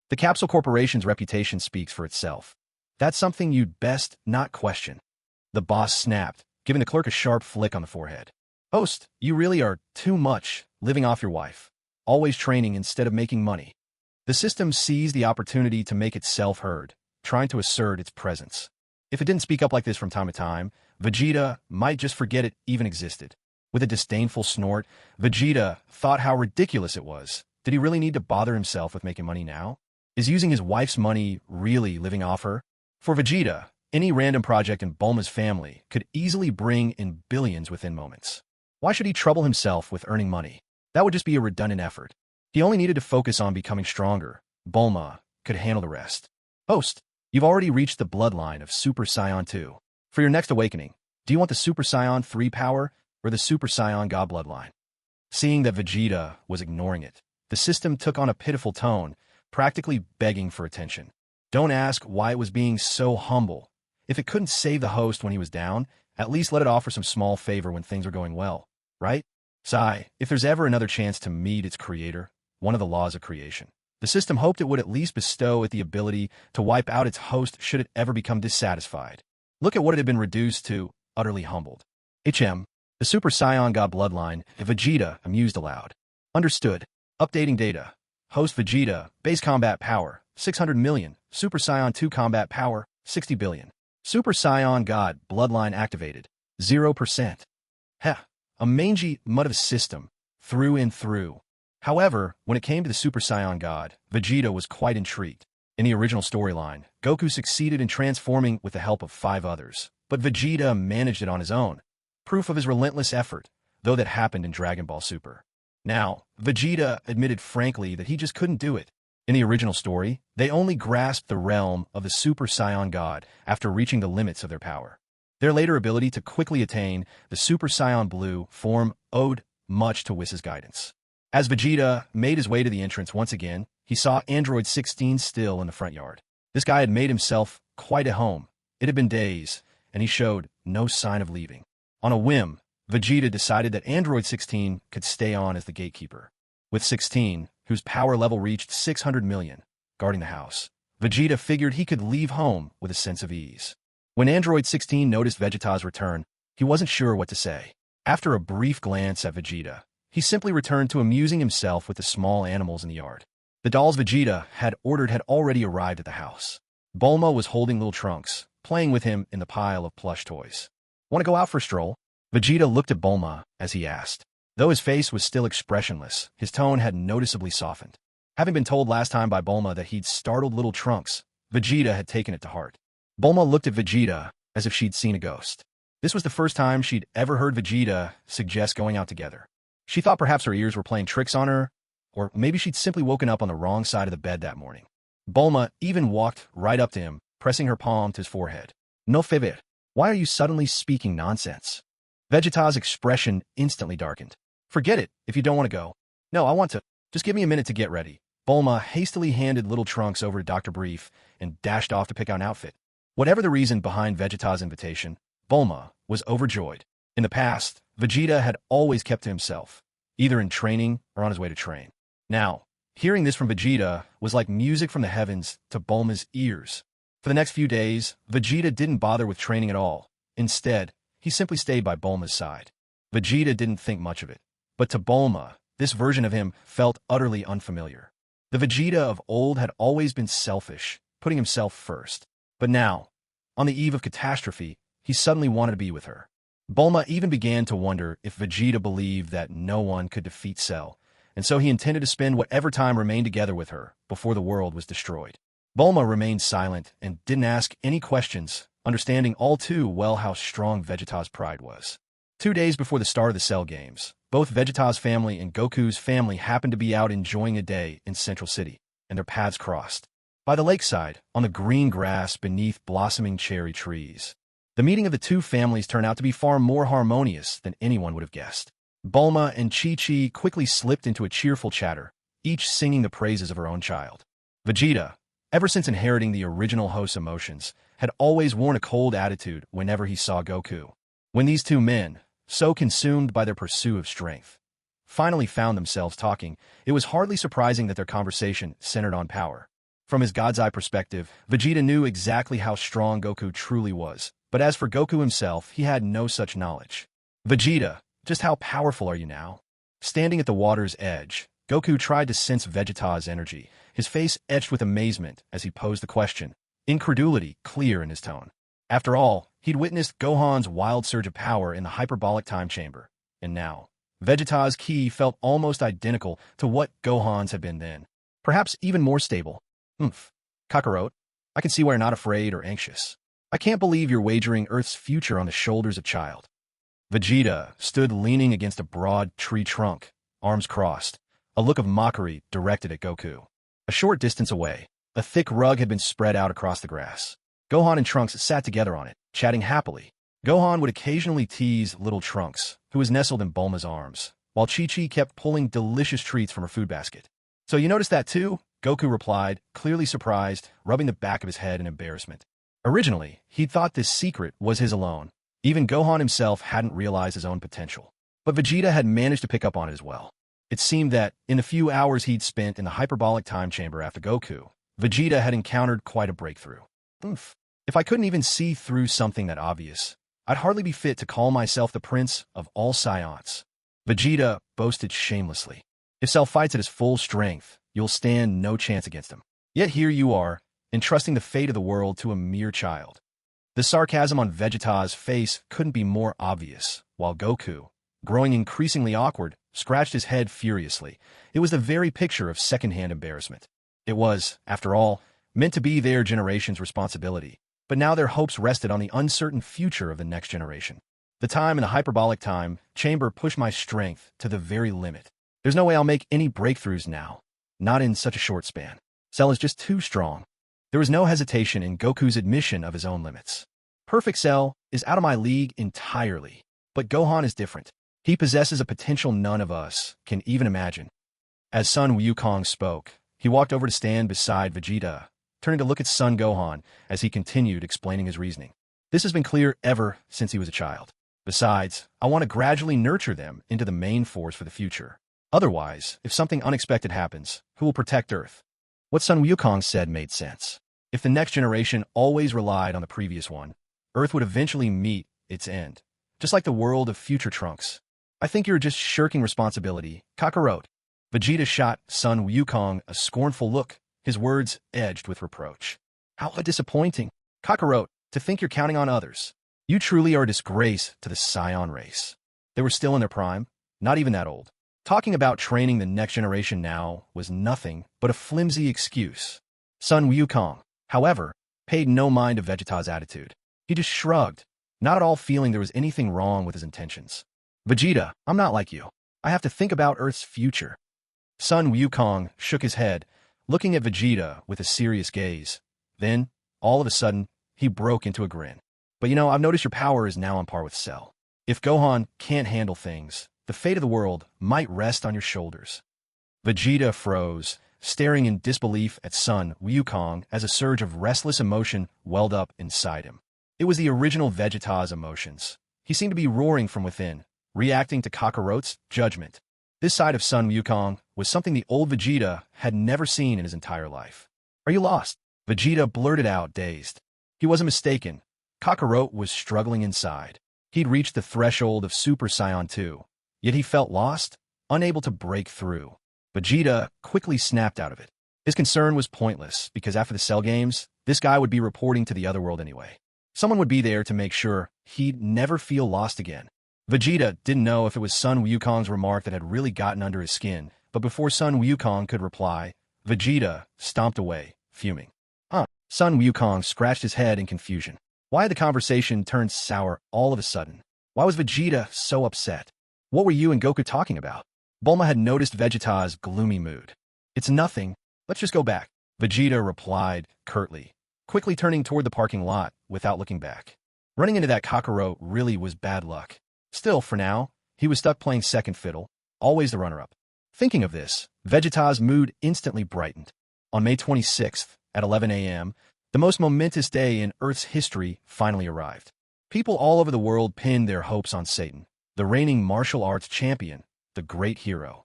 The Capsule Corporation's reputation speaks for itself. That's something you'd best not question." The boss snapped, giving the clerk a sharp flick on the forehead. "Host, you really are too much, living off your wife. Always training instead of making money." The system seized the opportunity to make itself heard, trying to assert its presence. If it didn't speak up like this from time to time, Vegeta might just forget it even existed. With a disdainful snort, Vegeta thought how ridiculous it was. Did he really need to bother himself with making money now? Is using his wife's money really living off her? For Vegeta, any random project in Bulma's family could easily bring in billions within moments. Why should he trouble himself with earning money? That would just be a redundant effort. He only needed to focus on becoming stronger. Bulma could handle the rest. "Host, you've already reached the bloodline of Super Saiyan 2. For your next awakening, do you want the Super Saiyan 3 power or the Super Saiyan God bloodline?" Seeing that Vegeta was ignoring it, the system took on a pitiful tone, practically begging for attention. Don't ask why it was being so humble. If it couldn't save the host when he was down, at least let it offer some small favor when things were going well, right? Sai, if there's ever another chance to meet its creator, one of the laws of creation, the system hoped it would at least bestow it the ability to wipe out its host should it ever become dissatisfied. Look at what it had been reduced to, utterly humbled. The Super Saiyan God bloodline, Vegeta, amused aloud. Understood. Updating data. Host Vegeta, base combat power, 600 million. Super Saiyan 2 combat power, 60 billion. Super Saiyan God bloodline activated, 0%. Heh, a mangy mud of a system, through and through. However, when it came to the Super Saiyan God, Vegeta was quite intrigued. In the original storyline, Goku succeeded in transforming with the help of 5 others, but Vegeta managed it on his own. Proof of his relentless effort, though that happened in Dragon Ball Super. Now, Vegeta admitted frankly that he just couldn't do it. In the original story, they only grasped the realm of the Super Saiyan God after reaching the limits of their power. Their later ability to quickly attain the Super Saiyan Blue form owed much to Whis' guidance. As Vegeta made his way to the entrance once again, he saw Android 16 still in the front yard. This guy had made himself quite at home. It had been days, and he showed no sign of leaving. On a whim, Vegeta decided that Android 16 could stay on as the gatekeeper. With 16, whose power level reached 600 million, guarding the house, Vegeta figured he could leave home with a sense of ease. When Android 16 noticed Vegeta's return, he wasn't sure what to say. After a brief glance at Vegeta, he simply returned to amusing himself with the small animals in the yard. The dolls Vegeta had ordered had already arrived at the house. Bulma was holding little Trunks, playing with him in the pile of plush toys. Want to go out for a stroll? Vegeta looked at Bulma as he asked. Though his face was still expressionless, his tone had noticeably softened. Having been told last time by Bulma that he'd startled little Trunks, Vegeta had taken it to heart. Bulma looked at Vegeta as if she'd seen a ghost. This was the first time she'd ever heard Vegeta suggest going out together. She thought perhaps her ears were playing tricks on her, or maybe she'd simply woken up on the wrong side of the bed that morning. Bulma even walked right up to him, pressing her palm to his forehead. No favor. Why are you suddenly speaking nonsense? Vegeta's expression instantly darkened. Forget it, if you don't want to go. No, I want to. Just give me a minute to get ready. Bulma hastily handed little Trunks over to Dr. Brief and dashed off to pick out an outfit. Whatever the reason behind Vegeta's invitation, Bulma was overjoyed. In the past, Vegeta had always kept to himself, either in training or on his way to train. Now, hearing this from Vegeta was like music from the heavens to Bulma's ears. For the next few days, Vegeta didn't bother with training at all. Instead, he simply stayed by Bulma's side. Vegeta didn't think much of it, but to Bulma, this version of him felt utterly unfamiliar. The Vegeta of old had always been selfish, putting himself first. But now, on the eve of catastrophe, he suddenly wanted to be with her. Bulma even began to wonder if Vegeta believed that no one could defeat Cell, and so he intended to spend whatever time remained together with her before the world was destroyed. Bulma remained silent and didn't ask any questions, understanding all too well how strong Vegeta's pride was. 2 days before the start of the Cell Games, both Vegeta's family and Goku's family happened to be out enjoying a day in Central City, and their paths crossed. By the lakeside, on the green grass beneath blossoming cherry trees. The meeting of the two families turned out to be far more harmonious than anyone would have guessed. Bulma and Chi-Chi quickly slipped into a cheerful chatter, each singing the praises of her own child. Vegeta, ever since inheriting the original host's emotions, had always worn a cold attitude whenever he saw Goku. When these two men, so consumed by their pursuit of strength, finally found themselves talking, it was hardly surprising that their conversation centered on power. From his God's Eye perspective, Vegeta knew exactly how strong Goku truly was, but as for Goku himself, he had no such knowledge. Vegeta, just how powerful are you now? Standing at the water's edge, Goku tried to sense Vegeta's energy, his face etched with amazement as he posed the question, incredulity clear in his tone. After all, he'd witnessed Gohan's wild surge of power in the hyperbolic time chamber, and now, Vegeta's ki felt almost identical to what Gohan's had been then, perhaps even more stable. Kakarot, I can see why you're not afraid or anxious. I can't believe you're wagering Earth's future on the shoulders of child. Vegeta stood leaning against a broad tree trunk, arms crossed, a look of mockery directed at Goku. A short distance away, a thick rug had been spread out across the grass. Gohan and Trunks sat together on it, chatting happily. Gohan would occasionally tease little Trunks, who was nestled in Bulma's arms, while Chi-Chi kept pulling delicious treats from her food basket. So you noticed that too? Goku replied, clearly surprised, rubbing the back of his head in embarrassment. Originally, he'd thought this secret was his alone. Even Gohan himself hadn't realized his own potential. But Vegeta had managed to pick up on it as well. It seemed that, in the few hours he'd spent in the hyperbolic time chamber after Goku, Vegeta had encountered quite a breakthrough. Oof. If I couldn't even see through something that obvious, I'd hardly be fit to call myself the prince of all Saiyans. Vegeta boasted shamelessly. If Cell fights at his full strength, you'll stand no chance against him. Yet here you are, entrusting the fate of the world to a mere child. The sarcasm on Vegeta's face couldn't be more obvious, while Goku, growing increasingly awkward, scratched his head furiously. It was the very picture of second-hand embarrassment. It was, after all, meant to be their generation's responsibility, but now their hopes rested on the uncertain future of the next generation. The time in the hyperbolic time chamber pushed my strength to the very limit. There's no way I'll make any breakthroughs now, not in such a short span. Cell is just too strong. There was no hesitation in Goku's admission of his own limits. Perfect Cell is out of my league entirely, but Gohan is different. He possesses a potential none of us can even imagine. As Son Wukong spoke, he walked over to stand beside Vegeta, turning to look at son Gohan as he continued explaining his reasoning. This has been clear ever since he was a child. Besides, I want to gradually nurture them into the main force for the future. Otherwise, if something unexpected happens, who will protect Earth? What Son Wukong said made sense. If the next generation always relied on the previous one, Earth would eventually meet its end, just like the world of future Trunks. I think you're just shirking responsibility, Kakarot. Vegeta shot Son Wukong a scornful look, his words edged with reproach. How disappointing, Kakarot, to think you're counting on others. You truly are a disgrace to the Saiyan race. They were still in their prime, not even that old. Talking about training the next generation now was nothing but a flimsy excuse. Son Wukong, however, paid no mind to Vegeta's attitude. He just shrugged, not at all feeling there was anything wrong with his intentions. Vegeta, I'm not like you. I have to think about Earth's future. Son Wukong shook his head, looking at Vegeta with a serious gaze. Then, all of a sudden, he broke into a grin. But I've noticed your power is now on par with Cell. If Gohan can't handle things, the fate of the world might rest on your shoulders. Vegeta froze, staring in disbelief at Son Wukong as a surge of restless emotion welled up inside him. It was the original Vegeta's emotions. He seemed to be roaring from within, reacting to Kakarot's judgment. This side of Son Wukong was something the old Vegeta had never seen in his entire life. Are you lost? Vegeta blurted out, dazed. He wasn't mistaken. Kakarot was struggling inside. He'd reached the threshold of Super Saiyan 2, yet he felt lost, unable to break through. Vegeta quickly snapped out of it. His concern was pointless, because after the Cell games, this guy would be reporting to the other world anyway. Someone would be there to make sure he'd never feel lost again. Vegeta didn't know if it was Son Wukong's remark that had really gotten under his skin, but before Son Wukong could reply, Vegeta stomped away, fuming. Son Wukong scratched his head in confusion. Why had the conversation turned sour all of a sudden? Why was Vegeta so upset? What were you and Goku talking about? Bulma had noticed Vegeta's gloomy mood. It's nothing. Let's just go back. Vegeta replied curtly, quickly turning toward the parking lot without looking back. Running into that Kakarot really was bad luck. Still, for now, he was stuck playing second fiddle, always the runner-up. Thinking of this, Vegeta's mood instantly brightened. On May 26th, at 11 a.m., the most momentous day in Earth's history finally arrived. People all over the world pinned their hopes on Satan, the reigning martial arts champion, the great hero.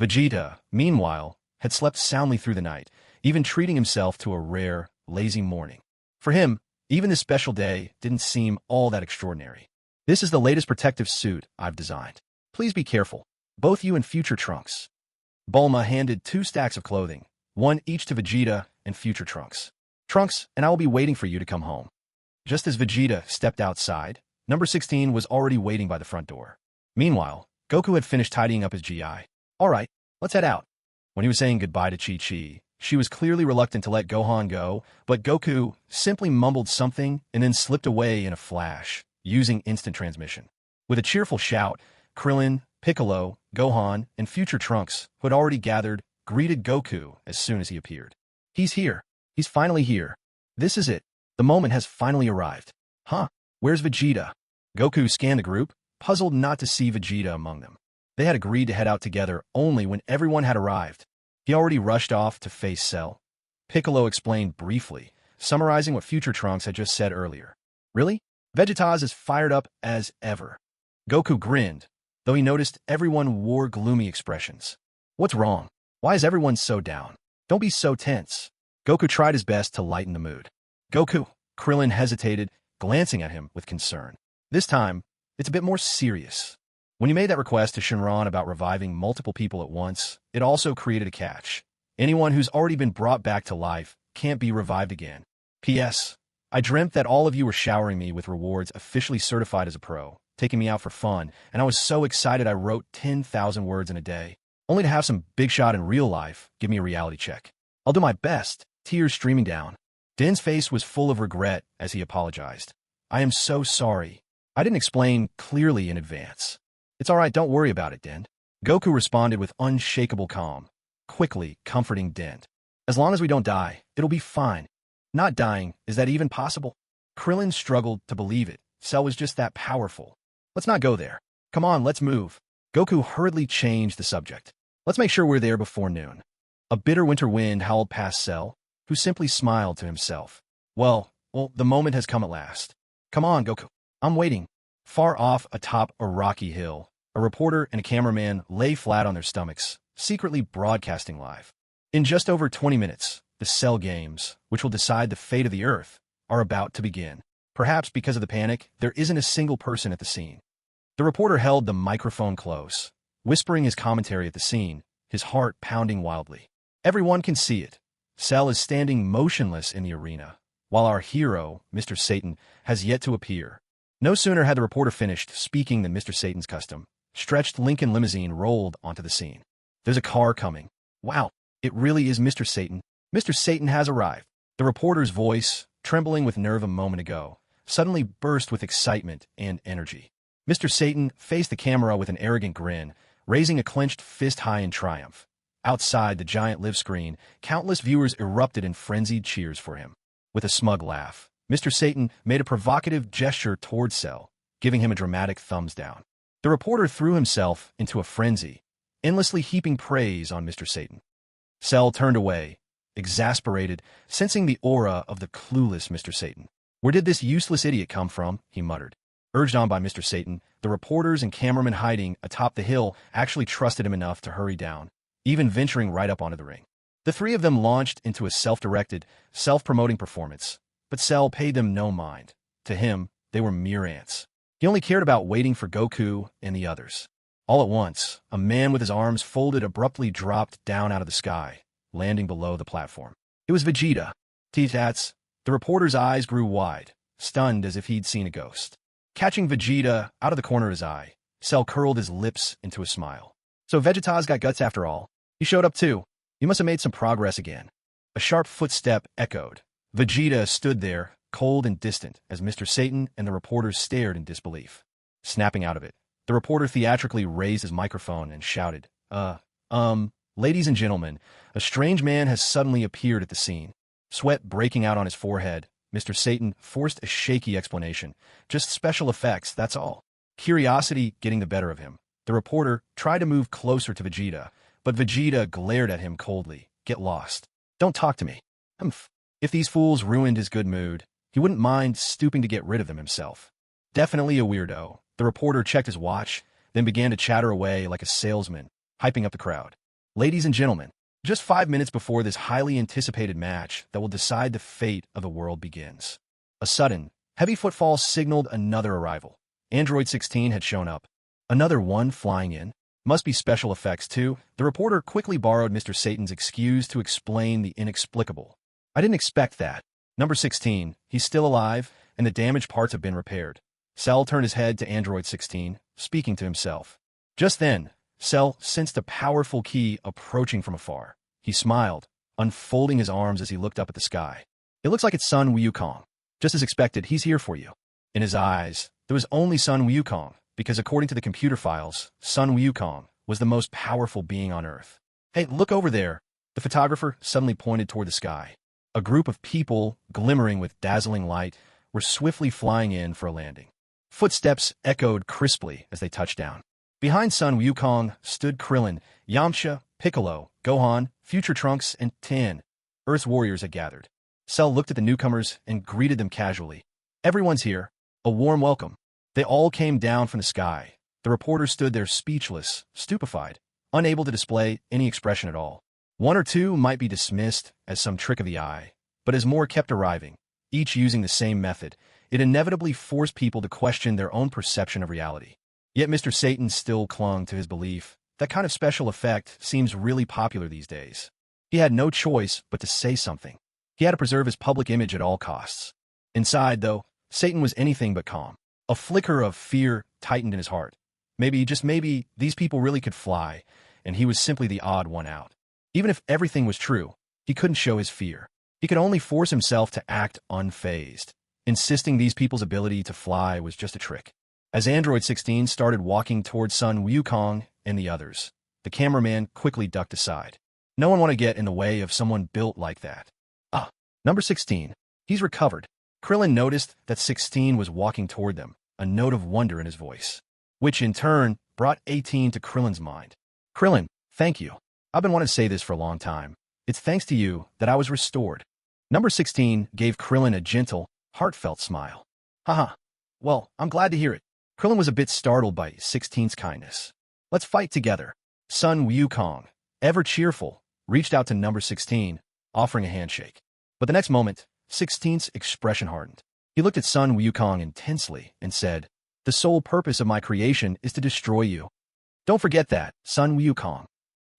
Vegeta, meanwhile, had slept soundly through the night, even treating himself to a rare, lazy morning. For him, even this special day didn't seem all that extraordinary. This is the latest protective suit I've designed. Please be careful, both you and future Trunks. Bulma handed 2 stacks of clothing, one each to Vegeta and future Trunks. Trunks, and I will be waiting for you to come home. Just as Vegeta stepped outside, number 16 was already waiting by the front door. Meanwhile, Goku had finished tidying up his GI. All right, let's head out. When he was saying goodbye to Chi-Chi, she was clearly reluctant to let Gohan go, but Goku simply mumbled something and then slipped away in a flash, using instant transmission. With a cheerful shout, Krillin, Piccolo, Gohan, and future Trunks, who had already gathered, greeted Goku as soon as he appeared. He's here. He's finally here. This is it. The moment has finally arrived. Where's Vegeta? Goku scanned the group, puzzled not to see Vegeta among them. They had agreed to head out together only when everyone had arrived. He already rushed off to face Cell. Piccolo explained briefly, summarizing what future Trunks had just said earlier. Really? Vegeta's as fired up as ever. Goku grinned, though he noticed everyone wore gloomy expressions. What's wrong? Why is everyone so down? Don't be so tense. Goku tried his best to lighten the mood. Goku, Krillin hesitated, glancing at him with concern. This time, it's a bit more serious. When you made that request to Shinran about reviving multiple people at once, it also created a catch. Anyone who's already been brought back to life can't be revived again. P.S. I dreamt that all of you were showering me with rewards officially certified as a pro, taking me out for fun, and I was so excited I wrote 10,000 words in a day, only to have some big shot in real life give me a reality check. I'll do my best, tears streaming down. Den's face was full of regret as he apologized. I am so sorry. I didn't explain clearly in advance. It's all right, don't worry about it, Den. Goku responded with unshakable calm, quickly comforting Den. As long as we don't die, it'll be fine. Not dying, is that even possible? Krillin struggled to believe it. Cell was just that powerful. Let's not go there. Come on, let's move. Goku hurriedly changed the subject. Let's make sure we're there before noon. A bitter winter wind howled past Cell, who simply smiled to himself. Well, the moment has come at last. Come on, Goku. I'm waiting. Far off atop a rocky hill, a reporter and a cameraman lay flat on their stomachs, secretly broadcasting live. In just over 20 minutes, the Cell Games, which will decide the fate of the Earth, are about to begin. Perhaps because of the panic, there isn't a single person at the scene. The reporter held the microphone close, whispering his commentary at the scene, his heart pounding wildly. Everyone can see it. Cell is standing motionless in the arena, while our hero, Mr. Satan, has yet to appear. No sooner had the reporter finished speaking than Mr. Satan's custom stretched Lincoln limousine rolled onto the scene. There's a car coming. Wow, it really is Mr. Satan. Mr. Satan has arrived. The reporter's voice, trembling with nerve a moment ago, suddenly burst with excitement and energy. Mr. Satan faced the camera with an arrogant grin, raising a clenched fist high in triumph. Outside the giant live screen, countless viewers erupted in frenzied cheers for him. With a smug laugh, Mr. Satan made a provocative gesture toward Cell, giving him a dramatic thumbs down. The reporter threw himself into a frenzy, endlessly heaping praise on Mr. Satan. Cell turned away, exasperated, sensing the aura of the clueless Mr. Satan. Where did this useless idiot come from? He muttered. Urged on by Mr. Satan, the reporters and cameramen hiding atop the hill actually trusted him enough to hurry down, even venturing right up onto the ring. The three of them launched into a self-directed, self-promoting performance, but Cell paid them no mind. To him, they were mere ants. He only cared about waiting for Goku and the others. All at once, a man with his arms folded abruptly dropped down out of the sky, landing below the platform. It was Vegeta. T-Tats. The reporter's eyes grew wide, stunned as if he'd seen a ghost. Catching Vegeta out of the corner of his eye, Cell curled his lips into a smile. So Vegeta's got guts after all. He showed up too. You must have made some progress again. A sharp footstep echoed. Vegeta stood there, cold and distant, as Mr. Satan and the reporters stared in disbelief. Snapping out of it, the reporter theatrically raised his microphone and shouted, ladies and gentlemen, a strange man has suddenly appeared at the scene. Sweat breaking out on his forehead, Mr. Satan forced a shaky explanation. Just special effects, that's all. Curiosity getting the better of him, the reporter tried to move closer to Vegeta, but Vegeta glared at him coldly. Get lost. Don't talk to me. If these fools ruined his good mood, he wouldn't mind stooping to get rid of them himself. Definitely a weirdo. The reporter checked his watch, then began to chatter away like a salesman, hyping up the crowd. Ladies and gentlemen, just 5 minutes before this highly anticipated match that will decide the fate of the world begins. A sudden, heavy footfall signaled another arrival. Android 16 had shown up. Another one flying in. Must be special effects too. The reporter quickly borrowed Mr. Satan's excuse to explain the inexplicable. I didn't expect that. Number 16, he's still alive, and the damaged parts have been repaired. Cell turned his head to Android 16, speaking to himself. Just then, Cell sensed a powerful key approaching from afar. He smiled, unfolding his arms as he looked up at the sky. It looks like it's Sun Wukong. Just as expected, he's here for you. In his eyes, there was only Sun Wukong, because according to the computer files, Sun Wukong was the most powerful being on Earth. Hey, look over there. The photographer suddenly pointed toward the sky. A group of people, glimmering with dazzling light, were swiftly flying in for a landing. Footsteps echoed crisply as they touched down. Behind Sun Wukong stood Krillin, Yamcha, Piccolo, Gohan, Future Trunks, and Tien. Earth's warriors had gathered. Cell looked at the newcomers and greeted them casually. Everyone's here. A warm welcome. They all came down from the sky, The reporter stood there speechless, stupefied, unable to display any expression at all. One or two might be dismissed as some trick of the eye, but as more kept arriving, each using the same method, it inevitably forced people to question their own perception of reality. Yet Mr. Satan still clung to his belief that kind of special effect seems really popular these days. He had no choice but to say something. He had to preserve his public image at all costs. Inside, though, Satan was anything but calm. A flicker of fear tightened in his heart. Maybe, just maybe, these people really could fly, and he was simply the odd one out. Even if everything was true, he couldn't show his fear. He could only force himself to act unfazed, insisting these people's ability to fly was just a trick. As Android 16 started walking towards Sun Wukong and the others, the cameraman quickly ducked aside. No one wanted to get in the way of someone built like that. Ah, number 16. He's recovered. Krillin noticed that 16 was walking toward them, a note of wonder in his voice, which in turn brought 18 to Krillin's mind. Krillin, thank you. I've been wanting to say this for a long time. It's thanks to you that I was restored. Number 16 gave Krillin a gentle, heartfelt smile. Haha. Well, I'm glad to hear it. Krillin was a bit startled by 16's kindness. Let's fight together. Sun Wukong, ever cheerful, reached out to number 16, offering a handshake. But the next moment, 16's expression hardened. He looked at Sun Wukong intensely and said, "The sole purpose of my creation is to destroy you. Don't forget that, Sun Wukong."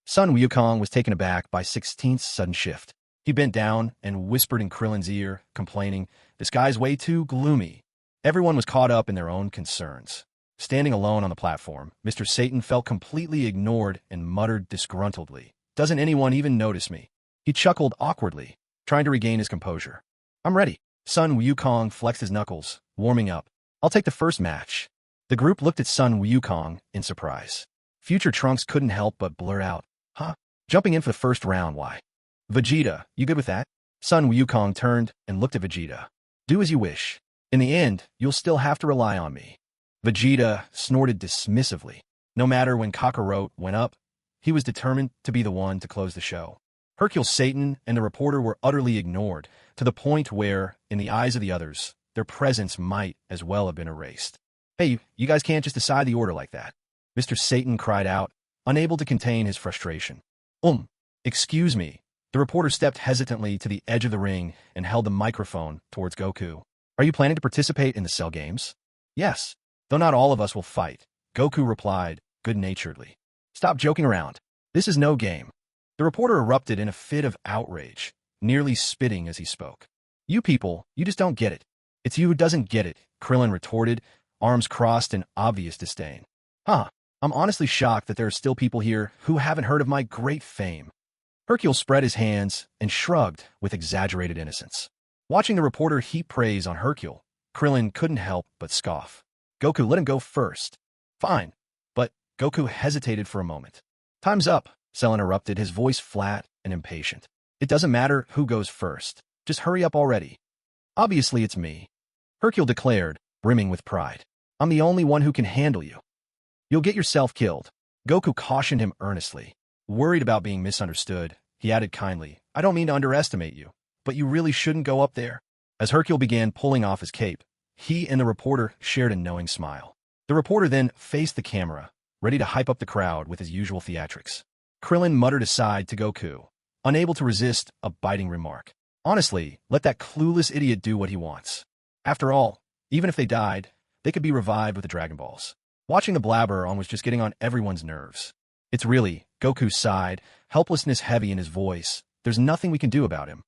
Sun Wukong was taken aback by 16's sudden shift. He bent down and whispered in Krillin's ear, complaining, "This guy's way too gloomy." Everyone was caught up in their own concerns. Standing alone on the platform, Mr. Satan felt completely ignored and muttered disgruntledly, "Doesn't anyone even notice me?" He chuckled awkwardly, trying to regain his composure. "I'm ready." Sun Wukong flexed his knuckles, warming up. "I'll take the first match." The group looked at Sun Wukong in surprise. Future Trunks couldn't help but blurt out, "Huh? Jumping in for the first round, why?" "Vegeta, you good with that?" Sun Wukong turned and looked at Vegeta. "Do as you wish. In the end, you'll still have to rely on me." Vegeta snorted dismissively. No matter when Kakarot went up, he was determined to be the one to close the show. Hercule Satan and the reporter were utterly ignored, to the point where, in the eyes of the others, their presence might as well have been erased. "Hey, you guys can't just decide the order like that." Mr. Satan cried out, unable to contain his frustration. Excuse me." The reporter stepped hesitantly to the edge of the ring and held the microphone towards Goku. "Are you planning to participate in the Cell Games?" "Yes, though not all of us will fight," Goku replied, good-naturedly. "Stop joking around. This is no game." The reporter erupted in a fit of outrage, nearly spitting as he spoke. "You people, you just don't get it. It's you who doesn't get it," Krillin retorted, arms crossed in obvious disdain. "Huh, I'm honestly shocked that there are still people here who haven't heard of my great fame." Hercule spread his hands and shrugged with exaggerated innocence. Watching the reporter heap praise on Hercule, Krillin couldn't help but scoff. "Goku, let him go first." "Fine." But Goku hesitated for a moment. "Time's up," Cell interrupted, his voice flat and impatient. "It doesn't matter who goes first. Just hurry up already." "Obviously it's me," Hercule declared, brimming with pride. "I'm the only one who can handle you." "You'll get yourself killed," Goku cautioned him earnestly. Worried about being misunderstood, he added kindly, "I don't mean to underestimate you, but you really shouldn't go up there." As Hercule began pulling off his cape, he and the reporter shared a knowing smile. The reporter then faced the camera, ready to hype up the crowd with his usual theatrics. Krillin muttered aside to Goku, unable to resist a biting remark. "Honestly, let that clueless idiot do what he wants. After all, even if they died, they could be revived with the Dragon Balls." Watching the blabber on was just getting on everyone's nerves. "It's really," Goku sighed, helplessness heavy in his voice, "there's nothing we can do about him."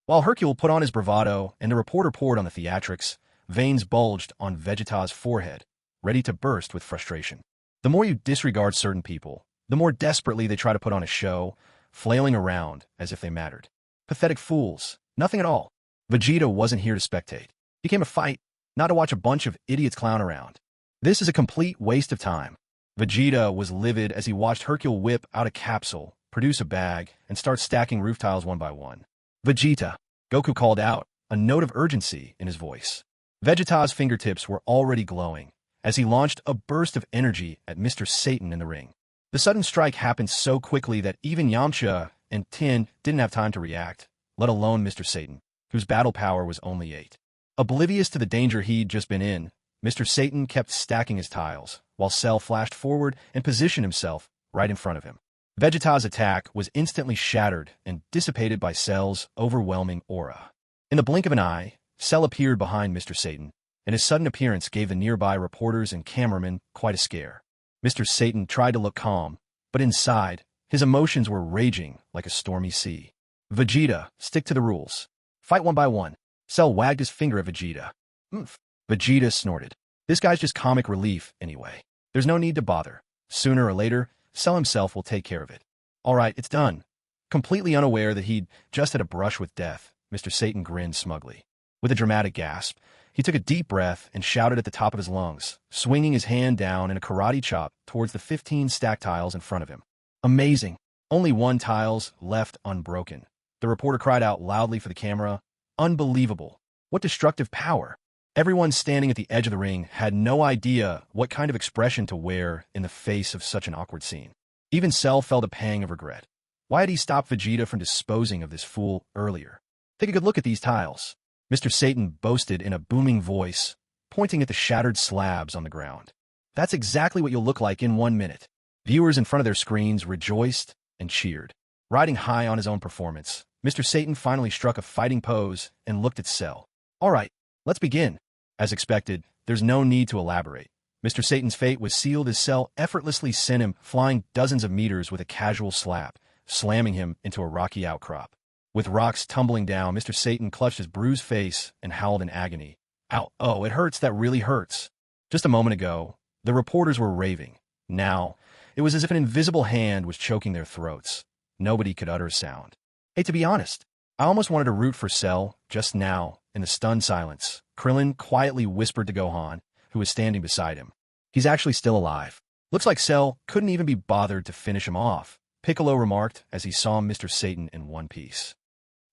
While Hercule put on his bravado and the reporter poured on the theatrics, veins bulged on Vegeta's forehead, ready to burst with frustration. The more you disregard certain people, the more desperately they try to put on a show, flailing around as if they mattered. Pathetic fools. Nothing at all. Vegeta wasn't here to spectate. He came to fight, not to watch a bunch of idiots clown around. This is a complete waste of time. Vegeta was livid as he watched Hercule whip out a capsule, produce a bag, and start stacking roof tiles one by one. "Vegeta," Goku called out, a note of urgency in his voice. Vegeta's fingertips were already glowing as he launched a burst of energy at Mr. Satan in the ring. The sudden strike happened so quickly that even Yamcha and Tin didn't have time to react, let alone Mr. Satan, whose battle power was only 8. Oblivious to the danger he'd just been in, Mr. Satan kept stacking his tiles, while Cell flashed forward and positioned himself right in front of him. Vegeta's attack was instantly shattered and dissipated by Cell's overwhelming aura. In the blink of an eye, Cell appeared behind Mr. Satan, and his sudden appearance gave the nearby reporters and cameramen quite a scare. Mr. Satan tried to look calm, but inside, his emotions were raging like a stormy sea. Vegeta, stick to the rules. Fight one by one. Cell wagged his finger at Vegeta. Oomph. Vegeta snorted. This guy's just comic relief, anyway. There's no need to bother. Sooner or later, Cell himself will take care of it. All right, it's done. Completely unaware that he'd just had a brush with death, Mr. Satan grinned smugly. With a dramatic gasp, he took a deep breath and shouted at the top of his lungs, swinging his hand down in a karate chop towards the 15 stack tiles in front of him. Amazing. Only one tiles left unbroken. The reporter cried out loudly for the camera. Unbelievable. What destructive power. Everyone standing at the edge of the ring had no idea what kind of expression to wear in the face of such an awkward scene. Even Cell felt a pang of regret. Why had he stopped Vegeta from disposing of this fool earlier? Take a good look at these tiles. Mr. Satan boasted in a booming voice, pointing at the shattered slabs on the ground. That's exactly what you'll look like in 1 minute. Viewers in front of their screens rejoiced and cheered. Riding high on his own performance, Mr. Satan finally struck a fighting pose and looked at Cell. All right, let's begin. As expected, there's no need to elaborate. Mr. Satan's fate was sealed as Cell effortlessly sent him flying dozens of meters with a casual slap, slamming him into a rocky outcrop. With rocks tumbling down, Mr. Satan clutched his bruised face and howled in agony. Ow, oh, it hurts, that really hurts. Just a moment ago, the reporters were raving. Now, it was as if an invisible hand was choking their throats. Nobody could utter a sound. Hey, to be honest, I almost wanted to root for Cell just now. In the stunned silence, Krillin quietly whispered to Gohan, who was standing beside him. He's actually still alive. Looks like Cell couldn't even be bothered to finish him off, Piccolo remarked as he saw Mr. Satan in one piece.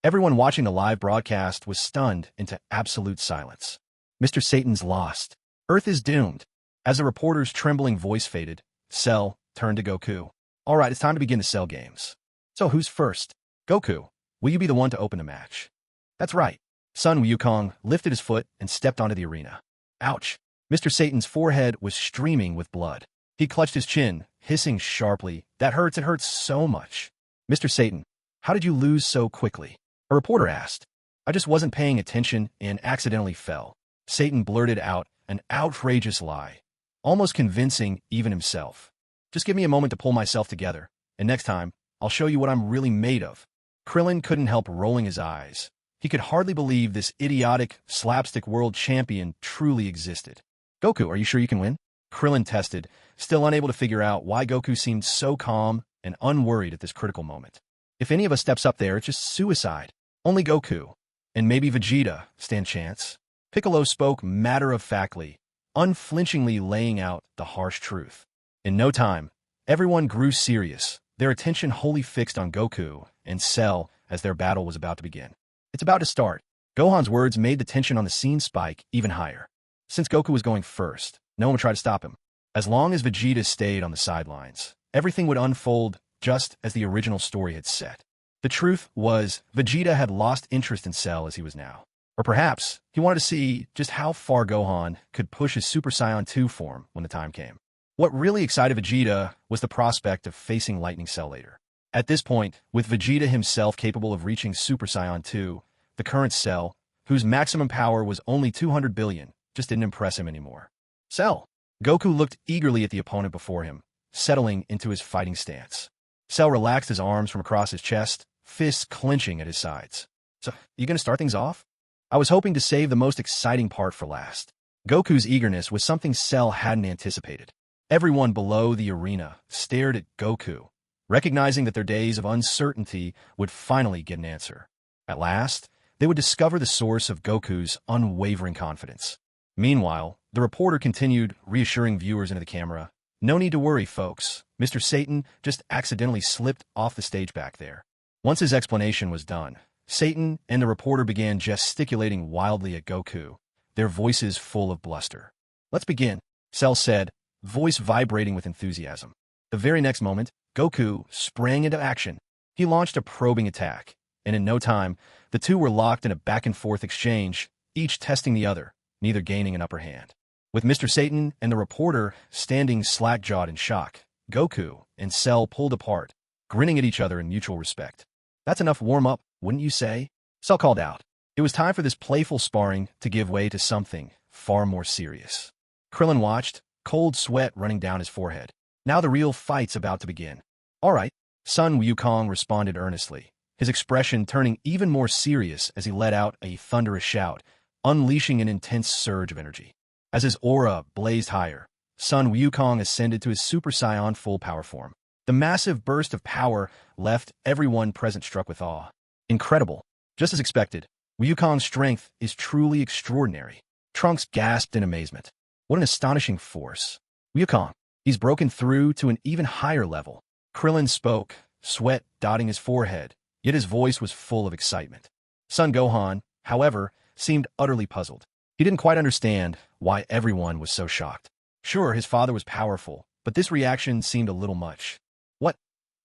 Everyone watching the live broadcast was stunned into absolute silence. Mr. Satan's lost. Earth is doomed. As the reporter's trembling voice faded, Cell turned to Goku. All right, it's time to begin the Cell games. So who's first? Goku, will you be the one to open the match? That's right. Sun Wukong lifted his foot and stepped onto the arena. Ouch. Mr. Satan's forehead was streaming with blood. He clutched his chin, hissing sharply. That hurts, it hurts so much. Mr. Satan, how did you lose so quickly? A reporter asked. I just wasn't paying attention and accidentally fell. Satan blurted out an outrageous lie, almost convincing even himself. Just give me a moment to pull myself together, and next time, I'll show you what I'm really made of. Krillin couldn't help rolling his eyes. He could hardly believe this idiotic, slapstick world champion truly existed. Goku, are you sure you can win? Krillin tested, still unable to figure out why Goku seemed so calm and unworried at this critical moment. If any of us steps up there, it's just suicide. Only Goku, and maybe Vegeta, stand chance. Piccolo spoke matter-of-factly, unflinchingly laying out the harsh truth. In no time, everyone grew serious, their attention wholly fixed on Goku and Cell as their battle was about to begin. It's about to start. Gohan's words made the tension on the scene spike even higher. Since Goku was going first, no one would try to stop him. As long as Vegeta stayed on the sidelines, everything would unfold just as the original story had set. The truth was, Vegeta had lost interest in Cell as he was now. Or perhaps, he wanted to see just how far Gohan could push his Super Saiyan 2 form when the time came. What really excited Vegeta was the prospect of facing Lightning Cell later. At this point, with Vegeta himself capable of reaching Super Saiyan 2, the current Cell, whose maximum power was only 200 billion, just didn't impress him anymore. Cell! Goku looked eagerly at the opponent before him, settling into his fighting stance. Cell relaxed his arms from across his chest, fists clenching at his sides. So, you gonna start things off? I was hoping to save the most exciting part for last. Goku's eagerness was something Cell hadn't anticipated. Everyone below the arena stared at Goku, recognizing that their days of uncertainty would finally get an answer. At last, they would discover the source of Goku's unwavering confidence. Meanwhile, the reporter continued, reassuring viewers into the camera. No need to worry, folks. Mr. Satan just accidentally slipped off the stage back there. Once his explanation was done, Satan and the reporter began gesticulating wildly at Goku, their voices full of bluster. Let's begin, Cell said, voice vibrating with enthusiasm. The very next moment, Goku sprang into action. He launched a probing attack, and in no time, the two were locked in a back-and-forth exchange, each testing the other, neither gaining an upper hand. With Mr. Satan and the reporter standing slack-jawed in shock, Goku and Cell pulled apart, grinning at each other in mutual respect. That's enough warm-up, wouldn't you say? Cell called out. It was time for this playful sparring to give way to something far more serious. Krillin watched, cold sweat running down his forehead. Now the real fight's about to begin. All right, Sun Wukong responded earnestly, his expression turning even more serious as he let out a thunderous shout, unleashing an intense surge of energy. As his aura blazed higher, Sun Wukong ascended to his Super Saiyan full power form. The massive burst of power left everyone present struck with awe. Incredible. Just as expected, Wukong's strength is truly extraordinary. Trunks gasped in amazement. What an astonishing force. Wukong, he's broken through to an even higher level. Krillin spoke, sweat dotting his forehead, yet his voice was full of excitement. Son Gohan, however, seemed utterly puzzled. He didn't quite understand why everyone was so shocked. Sure, his father was powerful, but this reaction seemed a little much.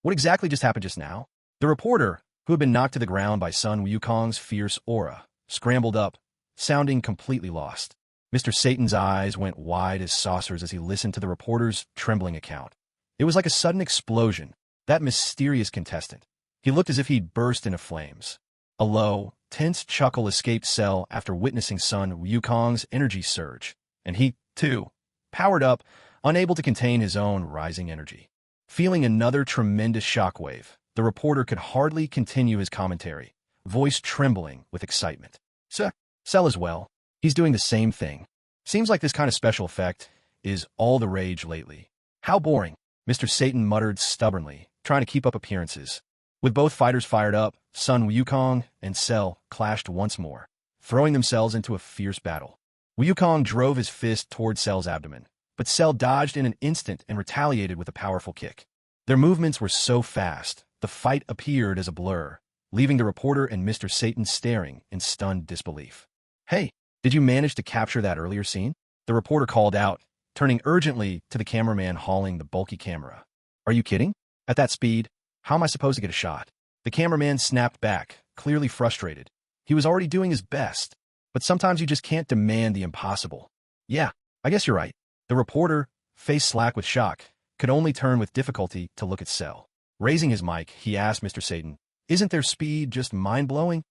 What exactly just happened just now? The reporter, who had been knocked to the ground by Sun Wukong's fierce aura, scrambled up, sounding completely lost. Mr. Satan's eyes went wide as saucers as he listened to the reporter's trembling account. It was like a sudden explosion, that mysterious contestant. He looked as if he'd burst into flames. A low, tense chuckle escaped Cell after witnessing Sun Wukong's energy surge, and he, too, powered up, unable to contain his own rising energy. Feeling another tremendous shockwave, the reporter could hardly continue his commentary, voice trembling with excitement. Cell as well. He's doing the same thing. Seems like this kind of special effect is all the rage lately. How boring, Mr. Satan muttered stubbornly, trying to keep up appearances. With both fighters fired up, Sun Wukong and Cell clashed once more, throwing themselves into a fierce battle. Wukong drove his fist toward Cell's abdomen, but Cell dodged in an instant and retaliated with a powerful kick. Their movements were so fast, the fight appeared as a blur, leaving the reporter and Mr. Satan staring in stunned disbelief. Hey, did you manage to capture that earlier scene? The reporter called out, turning urgently to the cameraman hauling the bulky camera. Are you kidding? At that speed, how am I supposed to get a shot? The cameraman snapped back, clearly frustrated. He was already doing his best, but sometimes you just can't demand the impossible. Yeah, I guess you're right. The reporter, face slack with shock, could only turn with difficulty to look at Cell. Raising his mic, he asked Mr. Satan, "Isn't their speed just mind-blowing?"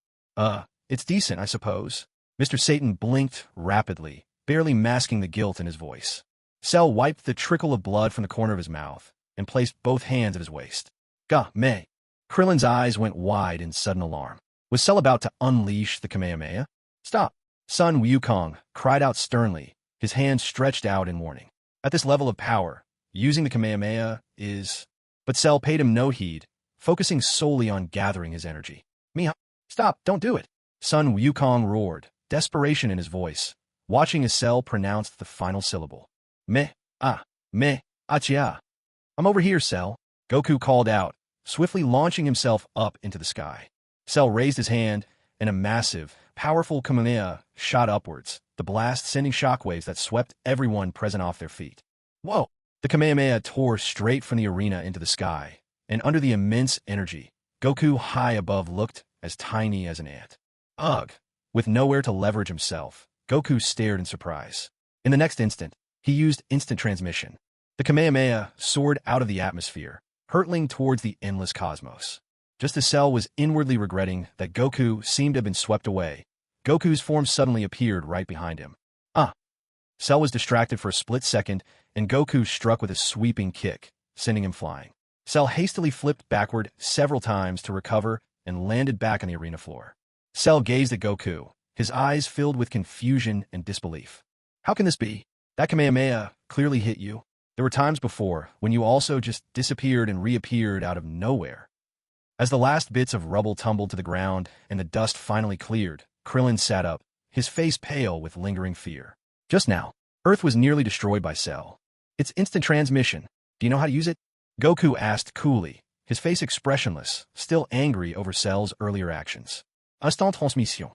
It's decent, I suppose." Mr. Satan blinked rapidly, barely masking the guilt in his voice. Cell wiped the trickle of blood from the corner of his mouth and placed both hands at his waist. "Gah, meh." Krillin's eyes went wide in sudden alarm. Was Cell about to unleash the Kamehameha? "Stop!" Sun Wukong cried out sternly, his hands stretched out in warning. At this level of power, using the Kamehameha is... But Cell paid him no heed, focusing solely on gathering his energy. "Miha, stop, don't do it!" Sun Wukong roared, desperation in his voice, watching as Cell pronounced the final syllable. "Meh, chia." "I'm over here, Cell," Goku called out, swiftly launching himself up into the sky. Cell raised his hand, and a massive, powerful Kamehameha shot upwards, the blast sending shockwaves that swept everyone present off their feet. Whoa! The Kamehameha tore straight from the arena into the sky, and under the immense energy, Goku high above looked as tiny as an ant. Ugh! With nowhere to leverage himself, Goku stared in surprise. In the next instant, he used instant transmission. The Kamehameha soared out of the atmosphere, hurtling towards the endless cosmos. Just as Cell was inwardly regretting that Goku seemed to have been swept away, Goku's form suddenly appeared right behind him. Cell was distracted for a split second, and Goku struck with a sweeping kick, sending him flying. Cell hastily flipped backward several times to recover and landed back on the arena floor. Cell gazed at Goku, his eyes filled with confusion and disbelief. "How can this be? That Kamehameha clearly hit you. There were times before when you also just disappeared and reappeared out of nowhere." As the last bits of rubble tumbled to the ground and the dust finally cleared, Krillin sat up, his face pale with lingering fear. "Just now, Earth was nearly destroyed by Cell. It's instant transmission. Do you know how to use it?" Goku asked coolly, his face expressionless, still angry over Cell's earlier actions. "Instant transmission.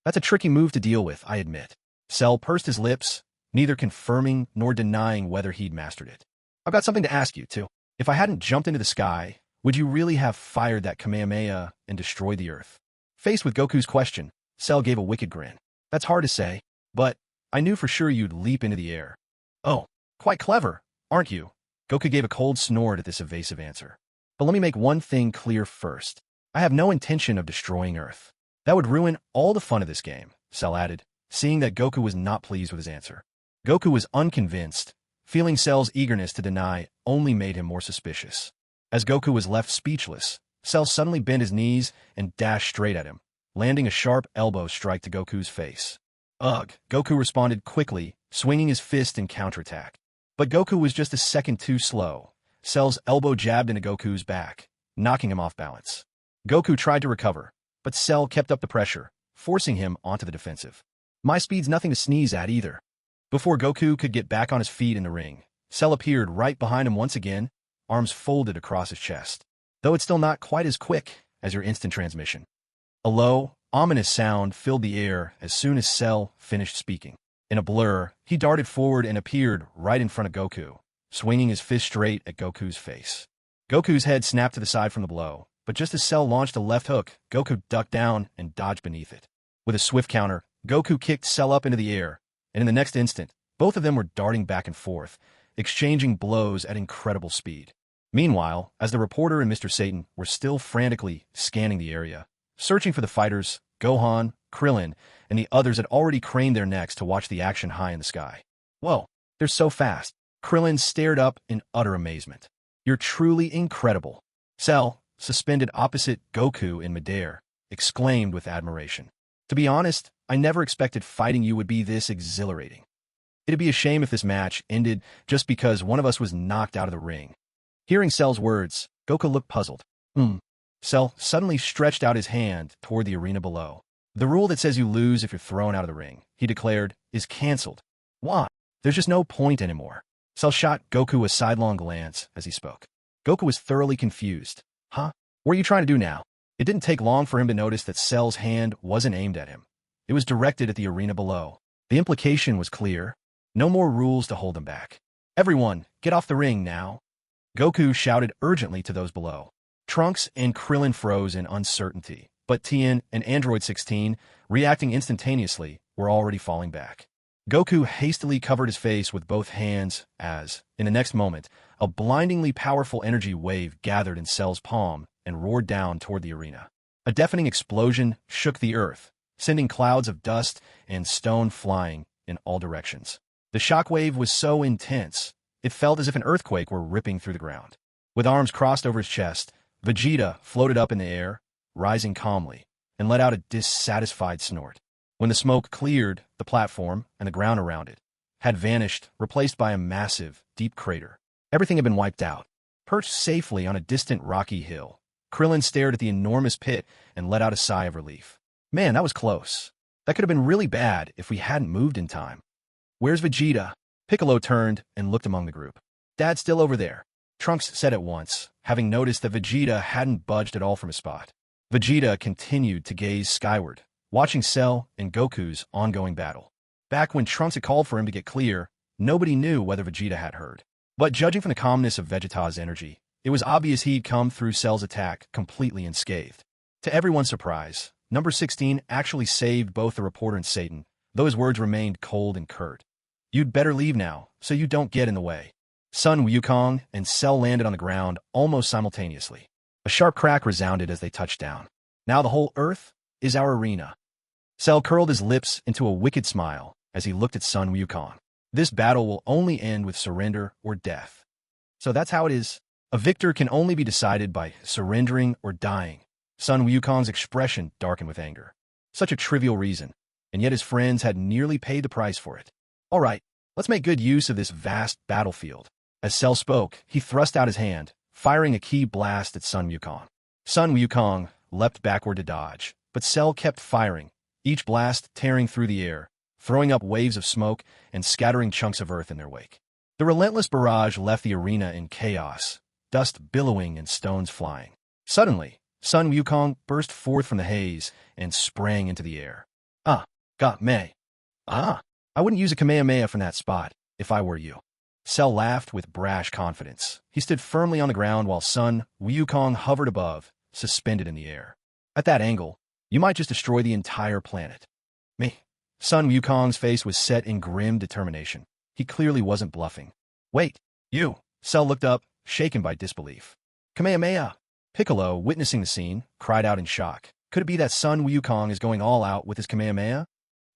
That's a tricky move to deal with, I admit." Cell pursed his lips, neither confirming nor denying whether he'd mastered it. "I've got something to ask you, too. If I hadn't jumped into the sky, would you really have fired that Kamehameha and destroyed the Earth?" Faced with Goku's question, Cell gave a wicked grin. "That's hard to say, but I knew for sure you'd leap into the air. Oh, quite clever, aren't you? Goku gave a cold snort at this evasive answer. But let me make one thing clear first. I have no intention of destroying Earth. That would ruin all the fun of this game, Cell added, seeing that Goku was not pleased with his answer. Goku was unconvinced. Feeling Cell's eagerness to deny only made him more suspicious. As Goku was left speechless, Cell suddenly bent his knees and dashed straight at him, landing a sharp elbow strike to Goku's face. Ugh! Goku responded quickly, swinging his fist in counterattack. But Goku was just a second too slow. Cell's elbow jabbed into Goku's back, knocking him off balance. Goku tried to recover, but Cell kept up the pressure, forcing him onto the defensive. My speed's nothing to sneeze at either. Before Goku could get back on his feet in the ring, Cell appeared right behind him once again, arms folded across his chest. Though it's still not quite as quick as your instant transmission. A low, ominous sound filled the air as soon as Cell finished speaking. In a blur, he darted forward and appeared right in front of Goku, swinging his fist straight at Goku's face. Goku's head snapped to the side from the blow, but just as Cell launched a left hook, Goku ducked down and dodged beneath it. With a swift counter, Goku kicked Cell up into the air, and in the next instant, both of them were darting back and forth, exchanging blows at incredible speed. Meanwhile, as the reporter and Mr. Satan were still frantically scanning the area, searching for the fighters, Gohan, Krillin, and the others had already craned their necks to watch the action high in the sky. Whoa, they're so fast. Krillin stared up in utter amazement. You're truly incredible. Cell, suspended opposite Goku in midair, exclaimed with admiration. To be honest, I never expected fighting you would be this exhilarating. It'd be a shame if this match ended just because one of us was knocked out of the ring. Hearing Cell's words, Goku looked puzzled. Cell suddenly stretched out his hand toward the arena below. The rule that says you lose if you're thrown out of the ring, he declared, is cancelled. Why? There's just no point anymore. Cell shot Goku a sidelong glance as he spoke. Goku was thoroughly confused. Huh? What are you trying to do now? It didn't take long for him to notice that Cell's hand wasn't aimed at him. It was directed at the arena below. The implication was clear. No more rules to hold him back. Everyone, get off the ring now. Goku shouted urgently to those below. Trunks and Krillin froze in uncertainty, but Tien and Android 16, reacting instantaneously, were already falling back. Goku hastily covered his face with both hands as, in the next moment, a blindingly powerful energy wave gathered in Cell's palm and roared down toward the arena. A deafening explosion shook the earth, sending clouds of dust and stone flying in all directions. The shockwave was so intense, it felt as if an earthquake were ripping through the ground. With arms crossed over his chest, Vegeta floated up in the air, rising calmly, and let out a dissatisfied snort. When the smoke cleared, the platform and the ground around it had vanished, replaced by a massive, deep crater. Everything had been wiped out. Perched safely on a distant rocky hill, Krillin stared at the enormous pit and let out a sigh of relief. Man, that was close. That could have been really bad if we hadn't moved in time. Where's Vegeta? Piccolo turned and looked among the group. Dad's still over there, Trunks said at once, having noticed that Vegeta hadn't budged at all from his spot. Vegeta continued to gaze skyward, watching Cell and Goku's ongoing battle. Back when Trunks had called for him to get clear, nobody knew whether Vegeta had heard. But judging from the calmness of Vegeta's energy, it was obvious he'd come through Cell's attack completely unscathed. To everyone's surprise, number 16 actually saved both the reporter and Satan, though his words remained cold and curt. You'd better leave now, so you don't get in the way. Sun Wukong and Cell landed on the ground almost simultaneously. A sharp crack resounded as they touched down. Now the whole Earth is our arena. Cell curled his lips into a wicked smile as he looked at Sun Wukong. This battle will only end with surrender or death. So that's how it is. A victor can only be decided by surrendering or dying. Sun Wukong's expression darkened with anger. Such a trivial reason, and yet his friends had nearly paid the price for it. All right, let's make good use of this vast battlefield. As Cell spoke, he thrust out his hand, firing a key blast at Sun Wukong. Sun Wukong leapt backward to dodge, but Cell kept firing, each blast tearing through the air, throwing up waves of smoke and scattering chunks of earth in their wake. The relentless barrage left the arena in chaos, dust billowing and stones flying. Suddenly, Sun Wukong burst forth from the haze and sprang into the air. Got me. I wouldn't use a Kamehameha from that spot, if I were you. Cell laughed with brash confidence. He stood firmly on the ground while Sun Wukong hovered above, suspended in the air. At that angle, you might just destroy the entire planet. Me? Sun Wukong's face was set in grim determination. He clearly wasn't bluffing. Wait, you! Cell looked up, shaken by disbelief. Kamehameha! Piccolo, witnessing the scene, cried out in shock. Could it be that Sun Wukong is going all out with his Kamehameha?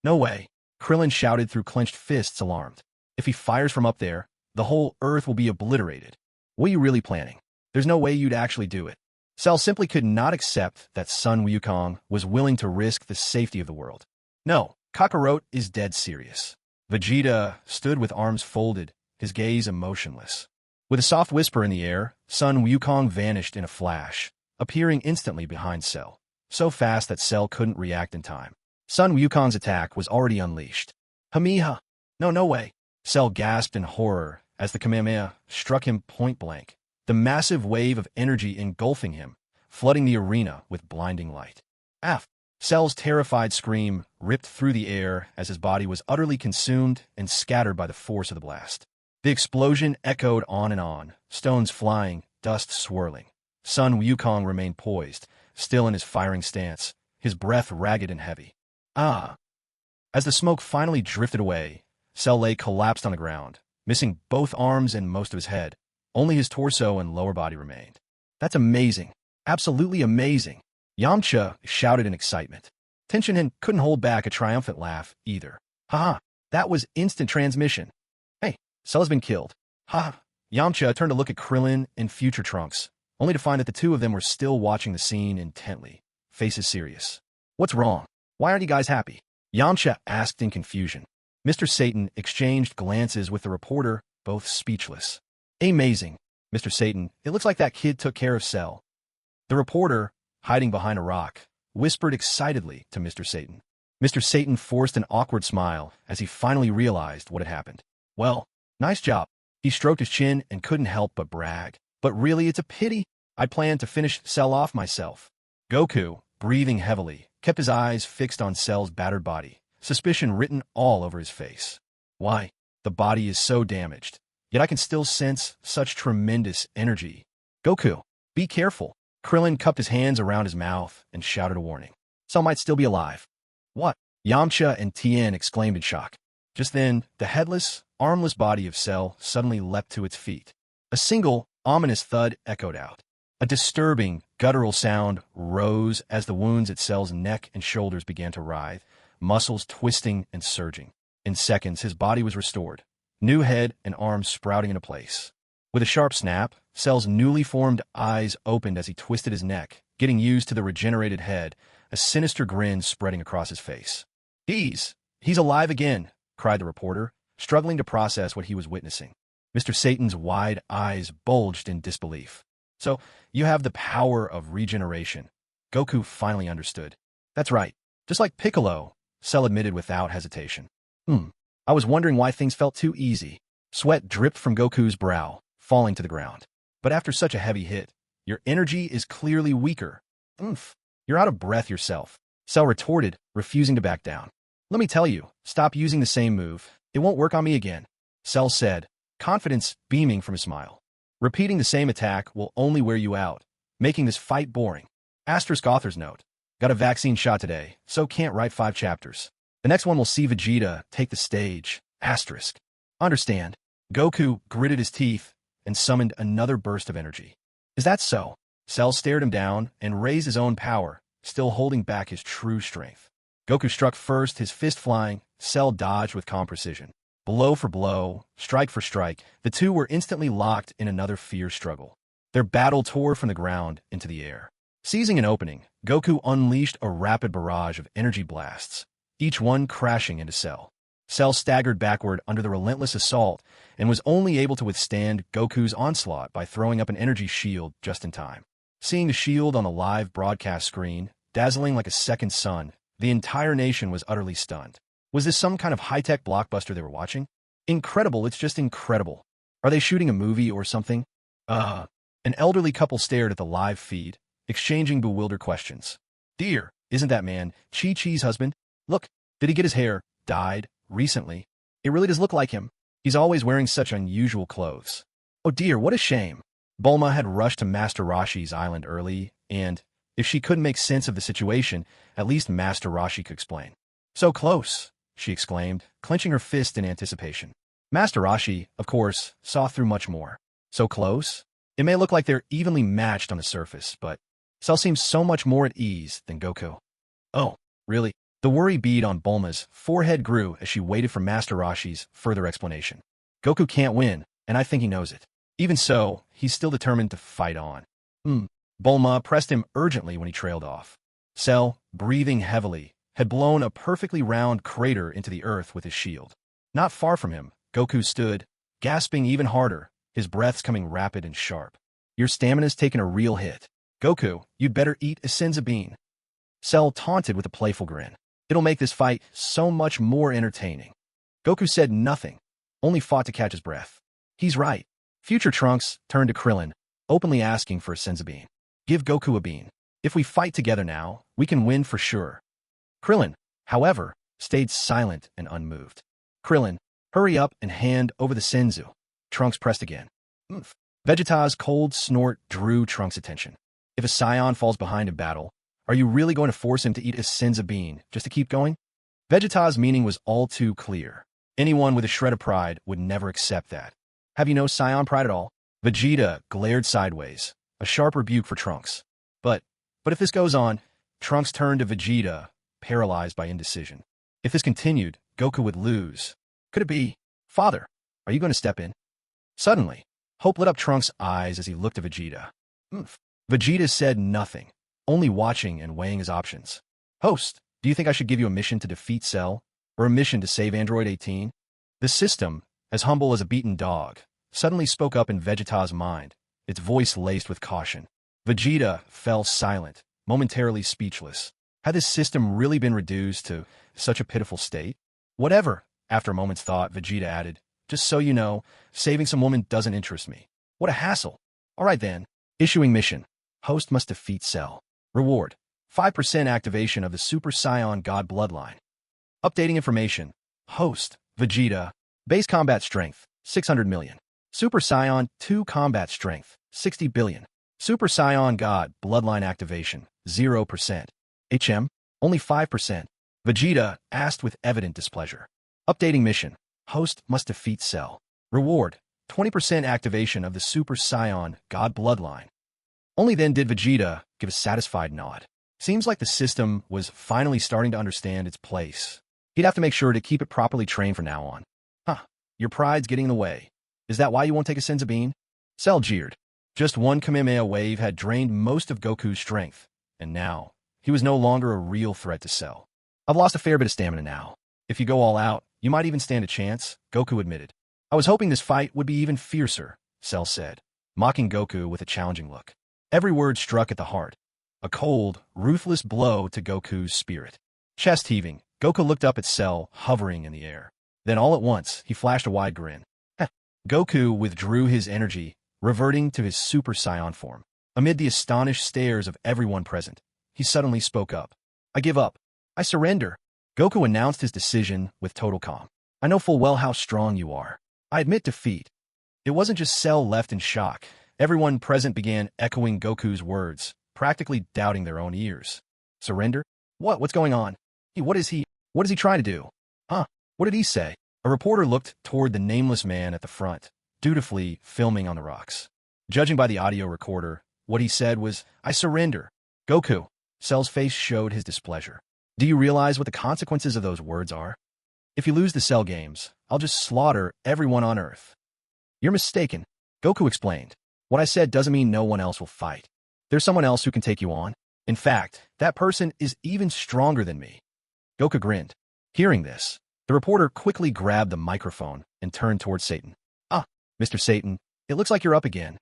No way! Krillin shouted through clenched fists, alarmed. If he fires from up there, the whole Earth will be obliterated. What are you really planning? There's no way you'd actually do it. Cell simply could not accept that Sun Wukong was willing to risk the safety of the world. No, Kakarot is dead serious. Vegeta stood with arms folded, his gaze emotionless. With a soft whisper in the air, Sun Wukong vanished in a flash, appearing instantly behind Cell, so fast that Cell couldn't react in time. Sun Wukong's attack was already unleashed. Hamiha! No way! Cell gasped in horror as the Kamehameha struck him point blank, the massive wave of energy engulfing him, flooding the arena with blinding light. Af! Cell's terrified scream ripped through the air as his body was utterly consumed and scattered by the force of the blast. The explosion echoed on and on, stones flying, dust swirling. Sun Wukong remained poised, still in his firing stance, his breath ragged and heavy. Ah! As the smoke finally drifted away, Cell lay collapsed on the ground, missing both arms and most of his head. Only his torso and lower body remained. That's amazing. Absolutely amazing. Yamcha shouted in excitement. Tenshinhan couldn't hold back a triumphant laugh either. Haha, that was instant transmission. Hey, Cell has been killed. Ha! Yamcha turned to look at Krillin and future Trunks, only to find that the two of them were still watching the scene intently, faces serious. What's wrong? Why aren't you guys happy? Yamcha asked in confusion. Mr. Satan exchanged glances with the reporter, both speechless. Amazing, Mr. Satan. It looks like that kid took care of Cell. The reporter, hiding behind a rock, whispered excitedly to Mr. Satan. Mr. Satan forced an awkward smile as he finally realized what had happened. Well, nice job. He stroked his chin and couldn't help but brag. But really, it's a pity. I planned to finish Cell off myself. Goku, breathing heavily, kept his eyes fixed on Cell's battered body, suspicion written all over his face. Why? The body is so damaged, yet I can still sense such tremendous energy. Goku, be careful. Krillin cupped his hands around his mouth and shouted a warning. Cell might still be alive. What? Yamcha and Tien exclaimed in shock. Just then, the headless, armless body of Cell suddenly leapt to its feet. A single, ominous thud echoed out. A disturbing, guttural sound rose as the wounds at Cell's neck and shoulders began to writhe, muscles twisting and surging. In seconds, his body was restored, new head and arms sprouting into place. With a sharp snap, Cell's newly formed eyes opened as he twisted his neck, getting used to the regenerated head, a sinister grin spreading across his face. He's alive again, cried the reporter, struggling to process what he was witnessing. Mr. Satan's wide eyes bulged in disbelief. So, you have the power of regeneration. Goku finally understood. That's right. Just like Piccolo, Cell admitted without hesitation. I was wondering why things felt too easy. Sweat dripped from Goku's brow, falling to the ground. But after such a heavy hit, your energy is clearly weaker. You're out of breath yourself. Cell retorted, refusing to back down. Let me tell you, stop using the same move. It won't work on me again. Cell said, confidence beaming from his smile. Repeating the same attack will only wear you out, making this fight boring. Asterisk author's note. Got a vaccine shot today, so can't write 5 chapters. The next one will see Vegeta take the stage. Asterisk. Understand. Goku gritted his teeth and summoned another burst of energy. Is that so? Cell stared him down and raised his own power, still holding back his true strength. Goku struck first, his fist flying. Cell dodged with calm precision. Blow for blow, strike for strike, the two were instantly locked in another fierce struggle. Their battle tore from the ground into the air. Seizing an opening, Goku unleashed a rapid barrage of energy blasts, each one crashing into Cell. Cell staggered backward under the relentless assault and was only able to withstand Goku's onslaught by throwing up an energy shield just in time. Seeing the shield on the live broadcast screen, dazzling like a second sun, the entire nation was utterly stunned. Was this some kind of high-tech blockbuster they were watching? Incredible, it's just incredible. Are they shooting a movie or something? An elderly couple stared at the live feed, exchanging bewildered questions. Dear, isn't that man Chi-Chi's husband? Look, did he get his hair dyed recently? It really does look like him. He's always wearing such unusual clothes. Oh dear, what a shame. Bulma had rushed to Master Roshi's island early, and, if she couldn't make sense of the situation, at least Master Roshi could explain. So close. she exclaimed, clenching her fist in anticipation. Master Roshi, of course, saw through much more. So close? It may look like they're evenly matched on the surface, but Cell seems so much more at ease than Goku. Oh, really? The worry bead on Bulma's forehead grew as she waited for Master Roshi's further explanation. Goku can't win, and I think he knows it. Even so, he's still determined to fight on. Bulma pressed him urgently when he trailed off. Cell, breathing heavily, had blown a perfectly round crater into the earth with his shield. Not far from him, Goku stood, gasping even harder, his breaths coming rapid and sharp. Your stamina's taken a real hit. Goku, you'd better eat a senzu bean. Cell taunted with a playful grin. It'll make this fight so much more entertaining. Goku said nothing, only fought to catch his breath. He's right. Future Trunks turned to Krillin, openly asking for a senzu bean. Give Goku a bean. If we fight together now, we can win for sure. Krillin, however, stayed silent and unmoved. Krillin, hurry up and hand over the senzu. Trunks pressed again. Vegeta's cold snort drew Trunks' attention. If a Saiyan falls behind in battle, are you really going to force him to eat a senzu bean just to keep going? Vegeta's meaning was all too clear. Anyone with a shred of pride would never accept that. Have you no Saiyan pride at all? Vegeta glared sideways, a sharp rebuke for Trunks. But if this goes on, Trunks turned to Vegeta, paralyzed by indecision. If this continued, Goku would lose. Could it be? Father, are you going to step in? Suddenly, hope lit up Trunks' eyes as he looked at Vegeta. Vegeta said nothing, only watching and weighing his options. Host, do you think I should give you a mission to defeat Cell, or a mission to save Android 18? The system, as humble as a beaten dog, suddenly spoke up in Vegeta's mind, its voice laced with caution. Vegeta fell silent, momentarily speechless. Had this system really been reduced to such a pitiful state? Whatever, after a moment's thought, Vegeta added, just so you know, saving some woman doesn't interest me. What a hassle. All right then. Issuing mission. Host must defeat Cell. Reward. 5% activation of the Super Saiyan God Bloodline. Updating information. Host. Vegeta. Base combat strength. 600 million. Super Saiyan 2 combat strength. 60 billion. Super Saiyan God Bloodline activation. 0%. HM. Only 5%. Vegeta asked with evident displeasure. Updating mission. Host must defeat Cell. Reward. 20% activation of the Super Saiyan God Bloodline. Only then did Vegeta give a satisfied nod. Seems like the system was finally starting to understand its place. He'd have to make sure to keep it properly trained from now on. Your pride's getting in the way. Is that why you won't take a senzu bean? Cell jeered. Just one Kamehameha wave had drained most of Goku's strength, and now he was no longer a real threat to Cell. I've lost a fair bit of stamina now. If you go all out, you might even stand a chance, Goku admitted. I was hoping this fight would be even fiercer, Cell said, mocking Goku with a challenging look. Every word struck at the heart. A cold, ruthless blow to Goku's spirit. Chest heaving, Goku looked up at Cell, hovering in the air. Then all at once, he flashed a wide grin. Goku withdrew his energy, reverting to his Super Saiyan form. Amid the astonished stares of everyone present, he suddenly spoke up. I give up. I surrender. Goku announced his decision with total calm. I know full well how strong you are. I admit defeat. It wasn't just Cell left in shock. Everyone present began echoing Goku's words, practically doubting their own ears. Surrender? What's going on? What is he trying to do? What did he say? A reporter looked toward the nameless man at the front, dutifully filming on the rocks. Judging by the audio recorder, what he said was, I surrender. Goku. Cell's face showed his displeasure. Do you realize what the consequences of those words are? If you lose the Cell games, I'll just slaughter everyone on Earth. You're mistaken. Goku explained. What I said doesn't mean no one else will fight. There's someone else who can take you on. In fact, that person is even stronger than me. Goku grinned. Hearing this, the reporter quickly grabbed the microphone and turned towards Satan. Mr. Satan, it looks like you're up again.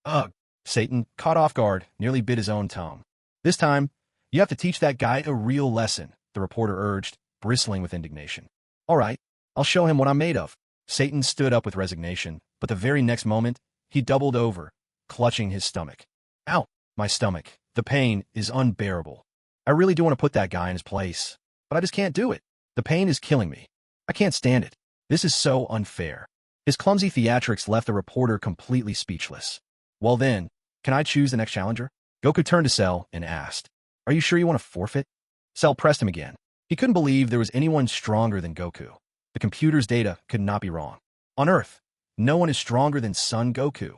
Ugh. Satan, caught off guard, nearly bit his own tongue. This time, you have to teach that guy a real lesson, the reporter urged, bristling with indignation. All right, I'll show him what I'm made of. Satan stood up with resignation, but the very next moment, he doubled over, clutching his stomach. Ow, my stomach. The pain is unbearable. I really do want to put that guy in his place, but I just can't do it. The pain is killing me. I can't stand it. This is so unfair. His clumsy theatrics left the reporter completely speechless. Well then, can I choose the next challenger? Goku turned to Cell and asked, Are you sure you want to forfeit? Cell pressed him again. He couldn't believe there was anyone stronger than Goku. The computer's data could not be wrong. On Earth, no one is stronger than Son Goku.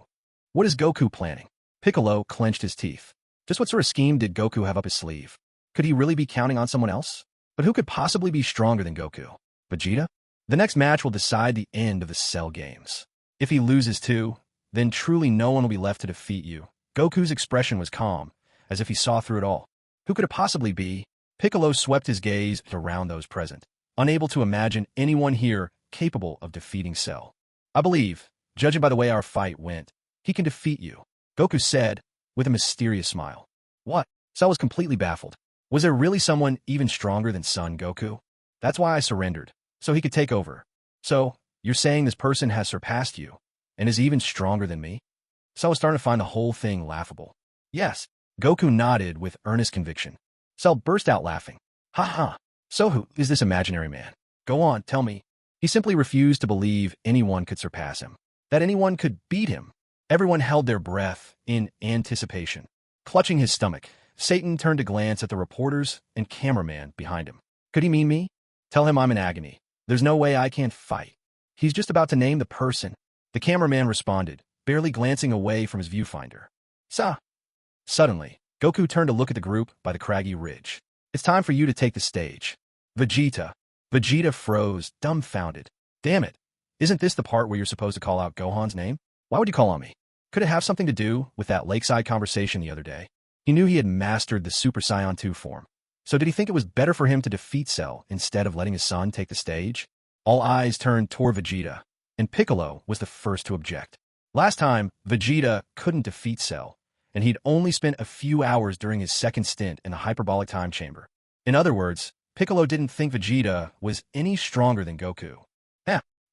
What is Goku planning? Piccolo clenched his teeth. Just what sort of scheme did Goku have up his sleeve? Could he really be counting on someone else? But who could possibly be stronger than Goku? Vegeta? The next match will decide the end of the Cell games. If he loses too, then truly no one will be left to defeat you. Goku's expression was calm, as if he saw through it all. Who could it possibly be? Piccolo swept his gaze around those present, unable to imagine anyone here capable of defeating Cell. I believe, judging by the way our fight went, he can defeat you, Goku said, with a mysterious smile. What? Cell was completely baffled. Was there really someone even stronger than Son Goku? That's why I surrendered, so he could take over. So, you're saying this person has surpassed you, and is even stronger than me? Cell was starting to find the whole thing laughable. Yes, Goku nodded with earnest conviction. Cell burst out laughing. Ha ha. So who is this imaginary man? Go on, tell me. He simply refused to believe anyone could surpass him, that anyone could beat him. Everyone held their breath in anticipation. Clutching his stomach, Satan turned to glance at the reporters and cameraman behind him. Could he mean me? Tell him I'm in agony. There's no way I can't fight. He's just about to name the person. The cameraman responded, barely glancing away from his viewfinder. Sa. Suddenly, Goku turned to look at the group by the craggy ridge. It's time for you to take the stage. Vegeta. Vegeta froze, dumbfounded. Damn it. Isn't this the part where you're supposed to call out Gohan's name? Why would you call on me? Could it have something to do with that lakeside conversation the other day? He knew he had mastered the Super Saiyan 2 form. So did he think it was better for him to defeat Cell instead of letting his son take the stage? All eyes turned toward Vegeta, and Piccolo was the first to object. Last time, Vegeta couldn't defeat Cell, and he'd only spent a few hours during his second stint in the hyperbolic time chamber. In other words, Piccolo didn't think Vegeta was any stronger than Goku.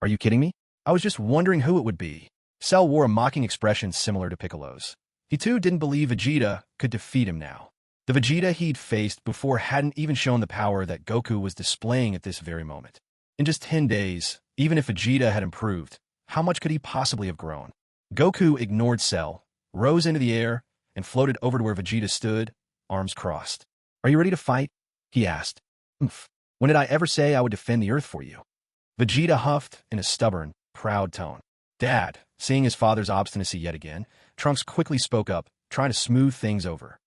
Are you kidding me? I was just wondering who it would be. Cell wore a mocking expression similar to Piccolo's. He too didn't believe Vegeta could defeat him now. The Vegeta he'd faced before hadn't even shown the power that Goku was displaying at this very moment. In just 10 days, even if Vegeta had improved, how much could he possibly have grown? Goku ignored Cell, rose into the air, and floated over to where Vegeta stood, arms crossed. Are you ready to fight? He asked. When did I ever say I would defend the Earth for you? Vegeta huffed in a stubborn, proud tone. Dad, seeing his father's obstinacy yet again, Trunks quickly spoke up, trying to smooth things over.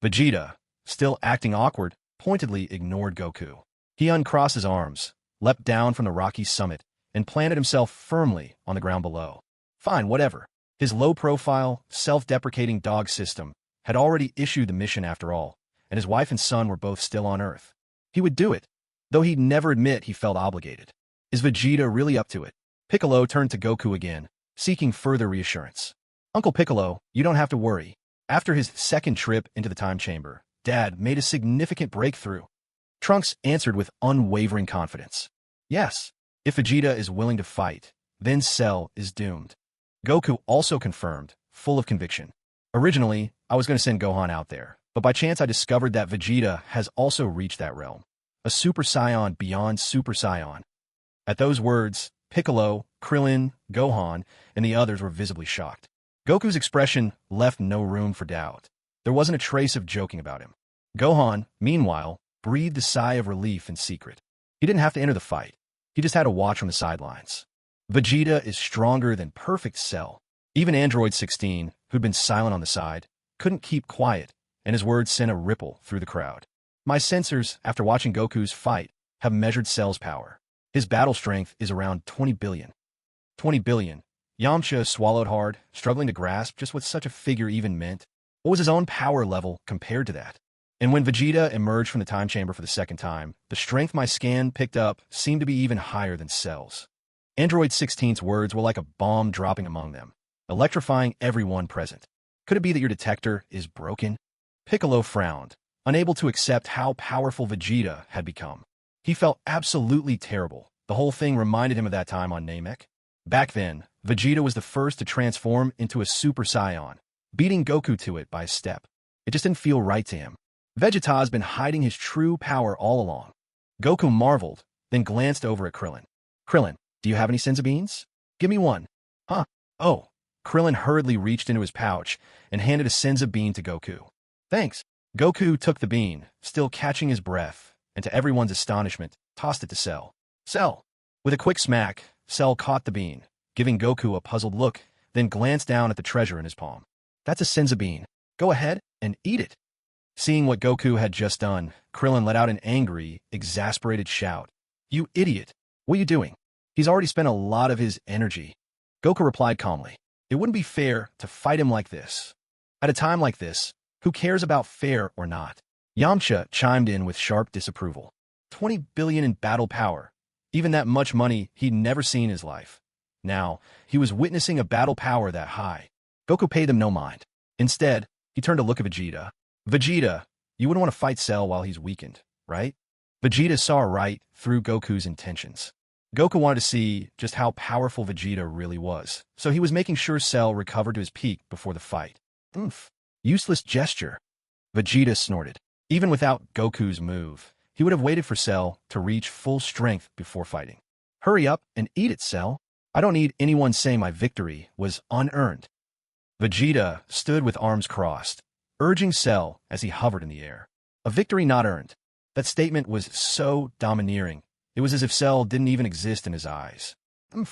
Vegeta, still acting awkward, pointedly ignored Goku. He uncrossed his arms, leapt down from the rocky summit, and planted himself firmly on the ground below. Fine, whatever. His low-profile, self-deprecating dog system had already issued the mission after all, and his wife and son were both still on Earth. He would do it, though he'd never admit he felt obligated. Is Vegeta really up to it? Piccolo turned to Goku again, seeking further reassurance. Uncle Piccolo, you don't have to worry. After his second trip into the time chamber, Dad made a significant breakthrough. Trunks answered with unwavering confidence. Yes, if Vegeta is willing to fight, then Cell is doomed. Goku also confirmed, full of conviction. Originally, I was going to send Gohan out there, but by chance I discovered that Vegeta has also reached that realm. A Super Saiyan beyond Super Saiyan. At those words, Piccolo, Krillin, Gohan, and the others were visibly shocked. Goku's expression left no room for doubt. There wasn't a trace of joking about him. Gohan, meanwhile, breathed a sigh of relief in secret. He didn't have to enter the fight. He just had to watch from the sidelines. Vegeta is stronger than perfect Cell. Even Android 16, who'd been silent on the side, couldn't keep quiet, and his words sent a ripple through the crowd. My sensors, after watching Goku's fight, have measured Cell's power. His battle strength is around 20 billion. 20 billion. Yamcha swallowed hard, struggling to grasp just what such a figure even meant. What was his own power level compared to that? And when Vegeta emerged from the time chamber for the second time, the strength my scan picked up seemed to be even higher than Cell's. Android 16's words were like a bomb dropping among them, electrifying everyone present. Could it be that your detector is broken? Piccolo frowned, unable to accept how powerful Vegeta had become. He felt absolutely terrible. The whole thing reminded him of that time on Namek. Back then, Vegeta was the first to transform into a Super Saiyan, beating Goku to it by a step. It just didn't feel right to him. Vegeta's been hiding his true power all along. Goku marveled, then glanced over at Krillin. Krillin, do you have any senza beans? Give me one. Huh? Oh. Krillin hurriedly reached into his pouch and handed a senza bean to Goku. Thanks. Goku took the bean, still catching his breath, and to everyone's astonishment, tossed it to Cell. Cell! With a quick smack, Cell caught the bean, giving Goku a puzzled look, then glanced down at the treasure in his palm. That's a Senza bean. Go ahead and eat it. Seeing what Goku had just done, Krillin let out an angry, exasperated shout. You idiot! What are you doing? He's already spent a lot of his energy. Goku replied calmly. It wouldn't be fair to fight him like this. At a time like this, who cares about fair or not? Yamcha chimed in with sharp disapproval. 20 billion in battle power. Even that much money he'd never seen in his life. Now, he was witnessing a battle power that high. Goku paid them no mind. Instead, he turned to look at Vegeta. Vegeta, you wouldn't want to fight Cell while he's weakened, right? Vegeta saw right through Goku's intentions. Goku wanted to see just how powerful Vegeta really was, so he was making sure Cell recovered to his peak before the fight. Oomph. Useless gesture. Vegeta snorted. Even without Goku's move, he would have waited for Cell to reach full strength before fighting. Hurry up and eat it, Cell. I don't need anyone saying my victory was unearned. Vegeta stood with arms crossed, urging Cell as he hovered in the air. A victory not earned. That statement was so domineering. It was as if Cell didn't even exist in his eyes.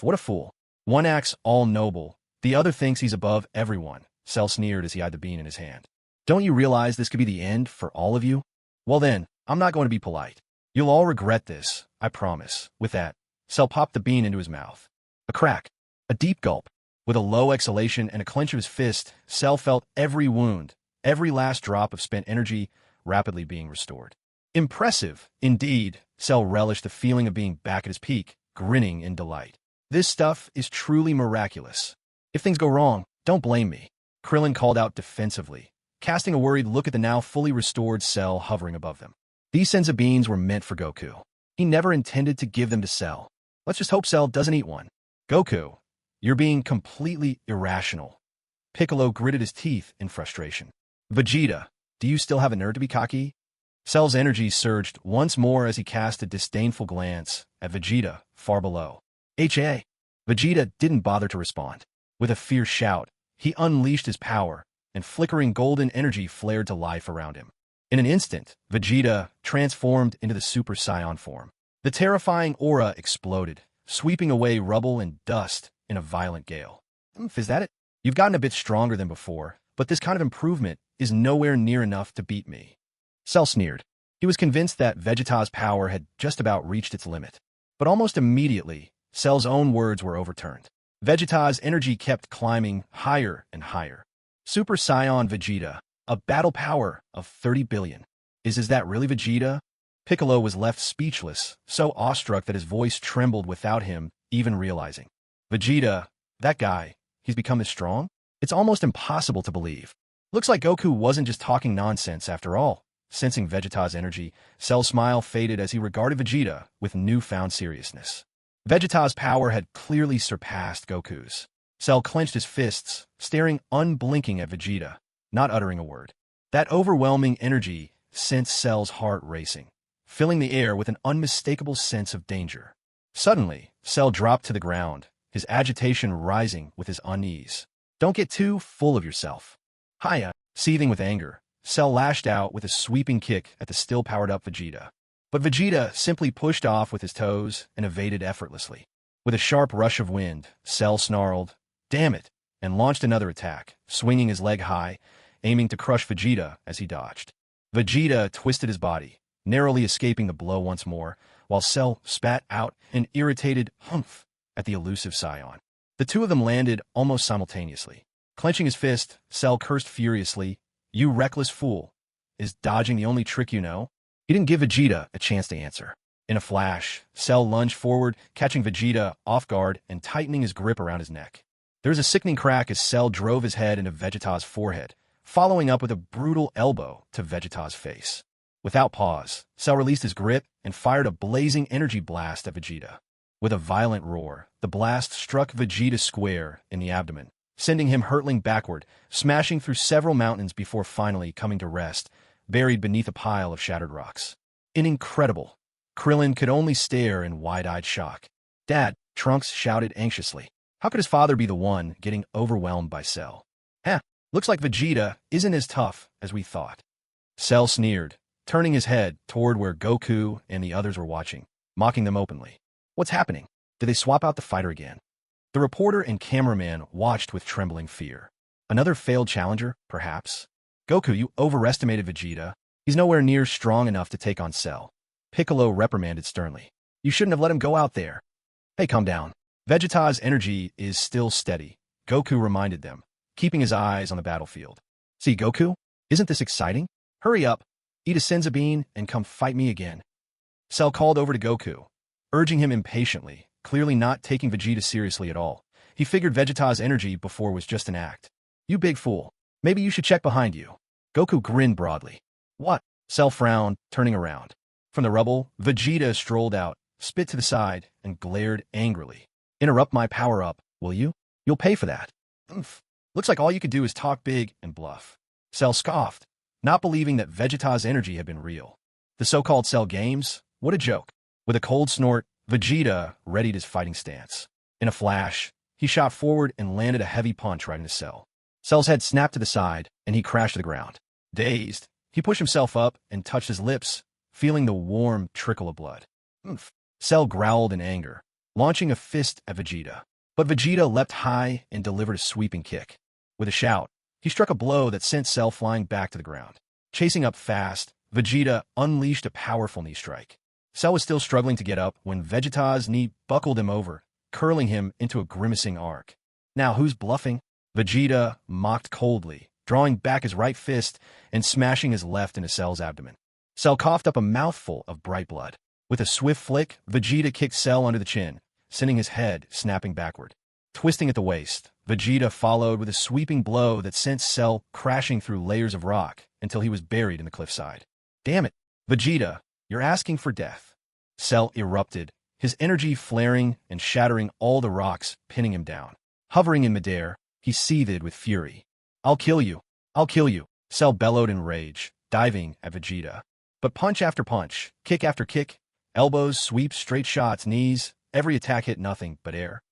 What a fool. One acts all noble, the other thinks he's above everyone, Cell sneered as he eyed the bean in his hand. Don't you realize this could be the end for all of you? Well then, I'm not going to be polite. You'll all regret this, I promise. With that, Cell popped the bean into his mouth. A crack. A deep gulp. With a low exhalation and a clench of his fist, Cell felt every wound, every last drop of spent energy, rapidly being restored. Impressive, indeed. Cell relished the feeling of being back at his peak, grinning in delight. This stuff is truly miraculous. If things go wrong, don't blame me. Krillin called out defensively, casting a worried look at the now fully restored Cell hovering above them. These Senza beans were meant for Goku. He never intended to give them to Cell. Let's just hope Cell doesn't eat one. Goku, you're being completely irrational. Piccolo gritted his teeth in frustration. Vegeta, do you still have a nerve to be cocky? Cell's energy surged once more as he cast a disdainful glance at Vegeta far below. H.A. Vegeta didn't bother to respond. With a fierce shout, he unleashed his power, and flickering golden energy flared to life around him. In an instant, Vegeta transformed into the Super Saiyan form. The terrifying aura exploded, sweeping away rubble and dust in a violent gale. Is that it? You've gotten a bit stronger than before, but this kind of improvement is nowhere near enough to beat me. Cell sneered. He was convinced that Vegeta's power had just about reached its limit. But almost immediately, Cell's own words were overturned. Vegeta's energy kept climbing higher and higher. Super Saiyan Vegeta, a battle power of 30 billion. Is that really Vegeta? Piccolo was left speechless, so awestruck that his voice trembled without him even realizing. Vegeta, that guy, he's become this strong? It's almost impossible to believe. Looks like Goku wasn't just talking nonsense after all. Sensing Vegeta's energy, Cell's smile faded as he regarded Vegeta with newfound seriousness. Vegeta's power had clearly surpassed Goku's. Cell clenched his fists, staring unblinking at Vegeta, not uttering a word. That overwhelming energy sent Cell's heart racing, filling the air with an unmistakable sense of danger. Suddenly, Cell dropped to the ground, his agitation rising with his unease. Don't get too full of yourself. Hiya, seething with anger, Cell lashed out with a sweeping kick at the still powered-up Vegeta. But Vegeta simply pushed off with his toes and evaded effortlessly. With a sharp rush of wind, Cell snarled, "Damn it," and launched another attack, swinging his leg high, aiming to crush Vegeta as he dodged. Vegeta twisted his body, narrowly escaping the blow once more, while Cell spat out an irritated humph at the elusive Saiyan. The two of them landed almost simultaneously. Clenching his fist, Cell cursed furiously, "You reckless fool. Is dodging the only trick you know?" He didn't give Vegeta a chance to answer. In a flash, Cell lunged forward, catching Vegeta off guard and tightening his grip around his neck. There was a sickening crack as Cell drove his head into Vegeta's forehead, following up with a brutal elbow to Vegeta's face. Without pause, Cell released his grip and fired a blazing energy blast at Vegeta. With a violent roar, the blast struck Vegeta square in the abdomen, sending him hurtling backward, smashing through several mountains before finally coming to rest, buried beneath a pile of shattered rocks. Incredible. Krillin could only stare in wide-eyed shock. "Dad," Trunks shouted anxiously. How could his father be the one getting overwhelmed by Cell? Looks like Vegeta isn't as tough as we thought. Cell sneered, turning his head toward where Goku and the others were watching, mocking them openly. What's happening? Did they swap out the fighter again? The reporter and cameraman watched with trembling fear. Another failed challenger, perhaps? Goku, you overestimated Vegeta. He's nowhere near strong enough to take on Cell. Piccolo reprimanded sternly. You shouldn't have let him go out there. Hey, calm down. Vegeta's energy is still steady, Goku reminded them, keeping his eyes on the battlefield. See, Goku? Isn't this exciting? Hurry up, eat a senza bean, and come fight me again. Cell called over to Goku, urging him impatiently, clearly not taking Vegeta seriously at all. He figured Vegeta's energy before was just an act. You big fool. Maybe you should check behind you. Goku grinned broadly. What? Cell frowned, turning around. From the rubble, Vegeta strolled out, spit to the side, and glared angrily. Interrupt my power-up, will you? You'll pay for that. Looks like all you could do is talk big and bluff. Cell scoffed, not believing that Vegeta's energy had been real. The so-called Cell games? What a joke. With a cold snort, Vegeta readied his fighting stance. In a flash, he shot forward and landed a heavy punch right into Cell. Cell's head snapped to the side, and he crashed to the ground. Dazed, he pushed himself up and touched his lips, feeling the warm trickle of blood. Cell growled in anger, launching a fist at Vegeta. But Vegeta leapt high and delivered a sweeping kick. With a shout, he struck a blow that sent Cell flying back to the ground. Chasing up fast, Vegeta unleashed a powerful knee strike. Cell was still struggling to get up when Vegeta's knee buckled him over, curling him into a grimacing arc. Now who's bluffing? Vegeta mocked coldly, drawing back his right fist and smashing his left into Cell's abdomen. Cell coughed up a mouthful of bright blood. With a swift flick, Vegeta kicked Cell under the chin, sending his head snapping backward. Twisting at the waist, Vegeta followed with a sweeping blow that sent Cell crashing through layers of rock until he was buried in the cliffside. Damn it, Vegeta, you're asking for death. Cell erupted, his energy flaring and shattering all the rocks, pinning him down. Hovering in midair, he seethed with fury. I'll kill you. I'll kill you. Cell bellowed in rage, diving at Vegeta. But punch after punch, kick after kick, elbows, sweeps, straight shots, knees, every attack hit nothing but air.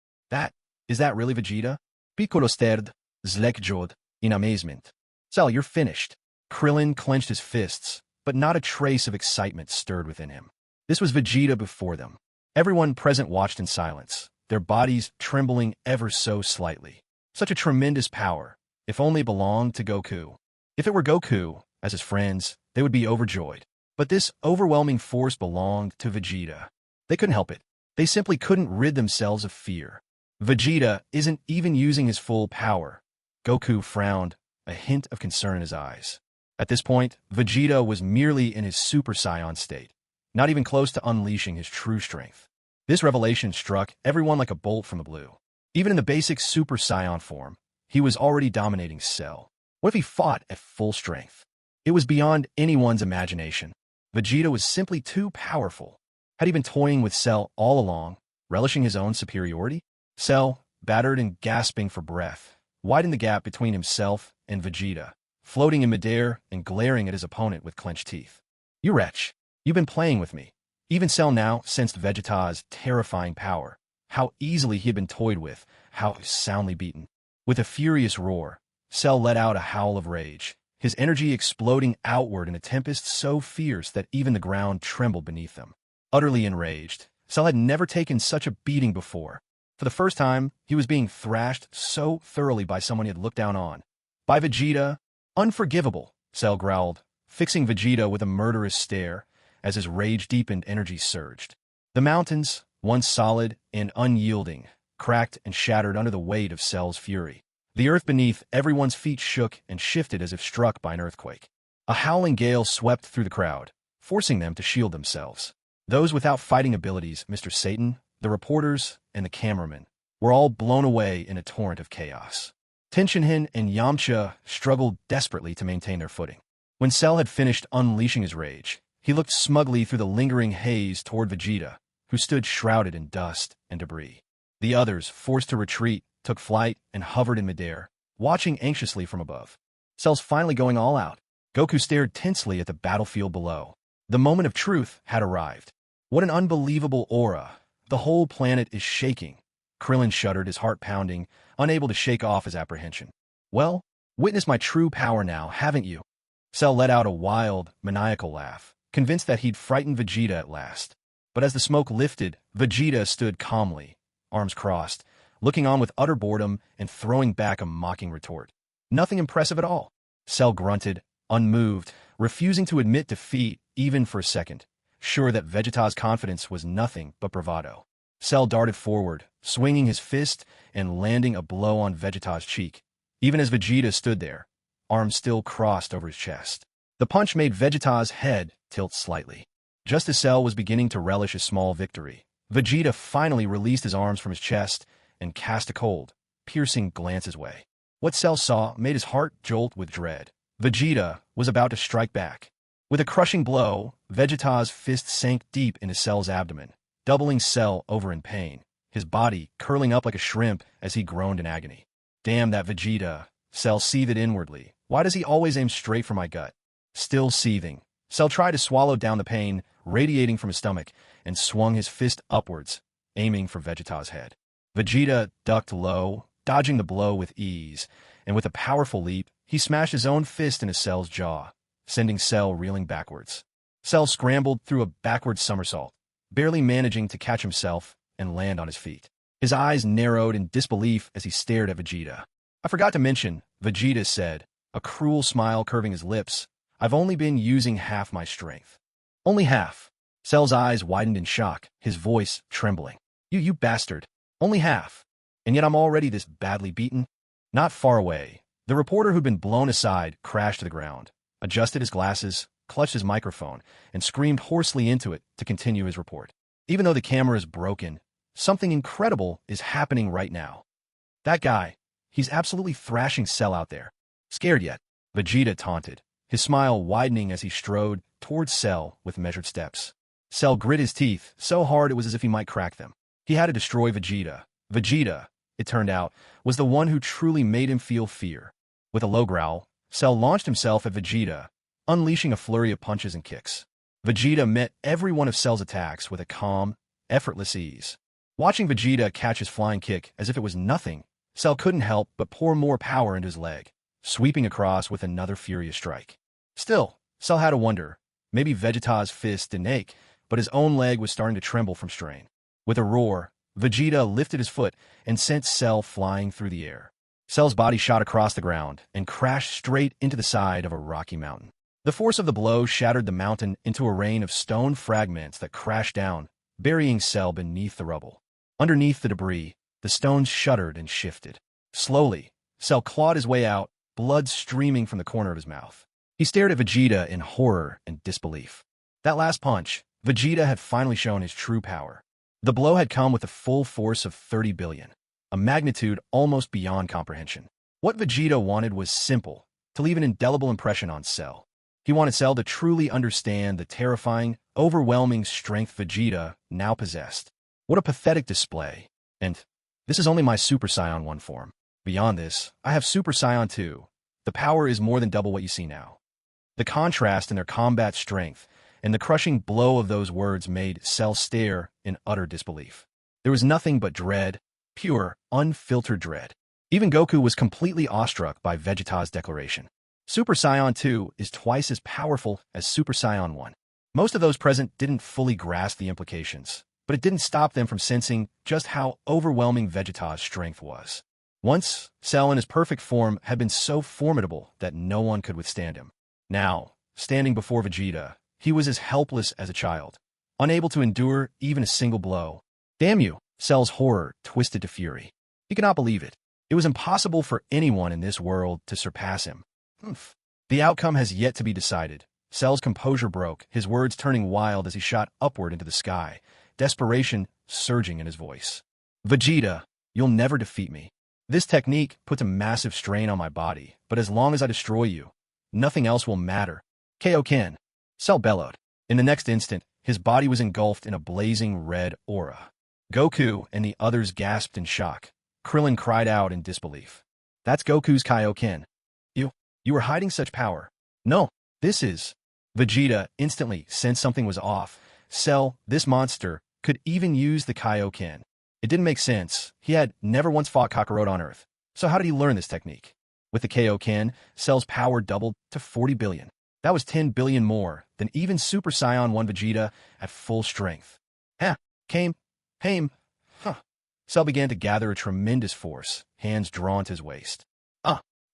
Is that really Vegeta? Piccolo stared, zlekjod, in amazement. Cell, you're finished. Krillin clenched his fists, but not a trace of excitement stirred within him. This was Vegeta before them. Everyone present watched in silence, their bodies trembling ever so slightly. Such a tremendous power, if only it belonged to Goku. If it were Goku, as his friends, they would be overjoyed. But this overwhelming force belonged to Vegeta. They couldn't help it. They simply couldn't rid themselves of fear. Vegeta isn't even using his full power. Goku frowned, a hint of concern in his eyes. At this point, Vegeta was merely in his Super Saiyan state, not even close to unleashing his true strength. This revelation struck everyone like a bolt from the blue. Even in the basic Super Saiyan form, he was already dominating Cell. What if he fought at full strength? It was beyond anyone's imagination. Vegeta was simply too powerful. Had he been toying with Cell all along, relishing his own superiority? Cell, battered and gasping for breath, widened the gap between himself and Vegeta, floating in midair and glaring at his opponent with clenched teeth. You wretch, you've been playing with me. Even Cell now sensed Vegeta's terrifying power, how easily he had been toyed with, how soundly beaten. With a furious roar, Cell let out a howl of rage, his energy exploding outward in a tempest so fierce that even the ground trembled beneath them. Utterly enraged, Cell had never taken such a beating before. For the first time, he was being thrashed so thoroughly by someone he had looked down on. By Vegeta? Unforgivable, Cell growled, fixing Vegeta with a murderous stare as his rage-deepened energy surged. The mountains, once solid and unyielding, cracked and shattered under the weight of Cell's fury. The earth beneath everyone's feet shook and shifted as if struck by an earthquake. A howling gale swept through the crowd, forcing them to shield themselves. Those without fighting abilities, Mr. Satan, the reporters, and the cameramen, were all blown away in a torrent of chaos. Tenshinhan and Yamcha struggled desperately to maintain their footing. When Cell had finished unleashing his rage, he looked smugly through the lingering haze toward Vegeta, who stood shrouded in dust and debris. The others, forced to retreat, took flight and hovered in midair, watching anxiously from above. Cell's finally going all out. Goku stared tensely at the battlefield below. The moment of truth had arrived. What an unbelievable aura. The whole planet is shaking. Krillin shuddered, his heart pounding, unable to shake off his apprehension. Well, witness my true power now, haven't you? Cell let out a wild, maniacal laugh, convinced that he'd frightened Vegeta at last. But as the smoke lifted, Vegeta stood calmly, arms crossed, looking on with utter boredom and throwing back a mocking retort. Nothing impressive at all. Cell grunted, unmoved, refusing to admit defeat even for a second, sure that Vegeta's confidence was nothing but bravado. Cell darted forward, swinging his fist and landing a blow on Vegeta's cheek, even as Vegeta stood there, arms still crossed over his chest. The punch made Vegeta's head tilt slightly. Just as Cell was beginning to relish a small victory, Vegeta finally released his arms from his chest and cast a cold, piercing glance his way. What Cell saw made his heart jolt with dread. Vegeta was about to strike back. With a crushing blow, Vegeta's fist sank deep into Cell's abdomen, doubling Cell over in pain, his body curling up like a shrimp as he groaned in agony. Damn that Vegeta, Cell seethed inwardly. Why does he always aim straight for my gut? Still seething, Cell tried to swallow down the pain radiating from his stomach and swung his fist upwards, aiming for Vegeta's head. Vegeta ducked low, dodging the blow with ease, and with a powerful leap, he smashed his own fist into Cell's jaw, sending Cell reeling backwards. Cell scrambled through a backward somersault, barely managing to catch himself and land on his feet. His eyes narrowed in disbelief as he stared at Vegeta. I forgot to mention, Vegeta said, a cruel smile curving his lips, I've only been using half my strength. Only half. Cell's eyes widened in shock, his voice trembling. You bastard. Only half. And yet I'm already this badly beaten? Not far away, the reporter who'd been blown aside crashed to the ground, adjusted his glasses, clutched his microphone, and screamed hoarsely into it to continue his report. Even though the camera is broken, something incredible is happening right now. That guy, he's absolutely thrashing Cell out there. Scared yet? Vegeta taunted, his smile widening as he strode towards Cell with measured steps. Cell grit his teeth so hard it was as if he might crack them. He had to destroy Vegeta. Vegeta, it turned out, was the one who truly made him feel fear. With a low growl, Cell launched himself at Vegeta, unleashing a flurry of punches and kicks. Vegeta met every one of Cell's attacks with a calm, effortless ease. Watching Vegeta catch his flying kick as if it was nothing, Cell couldn't help but pour more power into his leg, sweeping across with another furious strike. Still, Cell had to wonder, maybe Vegeta's fist didn't ache, but his own leg was starting to tremble from strain. With a roar, Vegeta lifted his foot and sent Cell flying through the air. Cell's body shot across the ground and crashed straight into the side of a rocky mountain. The force of the blow shattered the mountain into a rain of stone fragments that crashed down, burying Cell beneath the rubble. Underneath the debris, the stones shuddered and shifted. Slowly, Cell clawed his way out, blood streaming from the corner of his mouth. He stared at Vegeta in horror and disbelief. That last punch, Vegeta had finally shown his true power. The blow had come with the full force of 30 billion, a magnitude almost beyond comprehension. What Vegeta wanted was simple, to leave an indelible impression on Cell. He wanted Cell to truly understand the terrifying, overwhelming strength Vegeta now possessed. What a pathetic display. And this is only my Super Saiyan 1 form. Beyond this, I have Super Saiyan 2. The power is more than double what you see now. The contrast in their combat strength and the crushing blow of those words made Cell stare in utter disbelief. There was nothing but dread, pure, unfiltered dread. Even Goku was completely awestruck by Vegeta's declaration. Super Saiyan 2 is twice as powerful as Super Saiyan 1. Most of those present didn't fully grasp the implications, but it didn't stop them from sensing just how overwhelming Vegeta's strength was. Once, Cell in his perfect form had been so formidable that no one could withstand him. Now, standing before Vegeta, he was as helpless as a child, unable to endure even a single blow. Damn you! Cell's horror twisted to fury. He could not believe it. It was impossible for anyone in this world to surpass him. Humph. The outcome has yet to be decided. Cell's composure broke, his words turning wild as he shot upward into the sky, desperation surging in his voice. Vegeta, you'll never defeat me. This technique puts a massive strain on my body, but as long as I destroy you, nothing else will matter. Kaioken. Cell bellowed. In the next instant, his body was engulfed in a blazing red aura. Goku and the others gasped in shock. Krillin cried out in disbelief. That's Goku's Kaioken. You were hiding such power. No, this is... Vegeta instantly sensed something was off. Cell, this monster, could even use the Kaioken. It didn't make sense. He had never once fought Kakarot on Earth. So how did he learn this technique? With the Kaioken, Cell's power doubled to 40 billion. That was 10 billion more than even Super Saiyan 1 Vegeta at full strength. Huh. Came. Huh. Cell began to gather a tremendous force, hands drawn to his waist.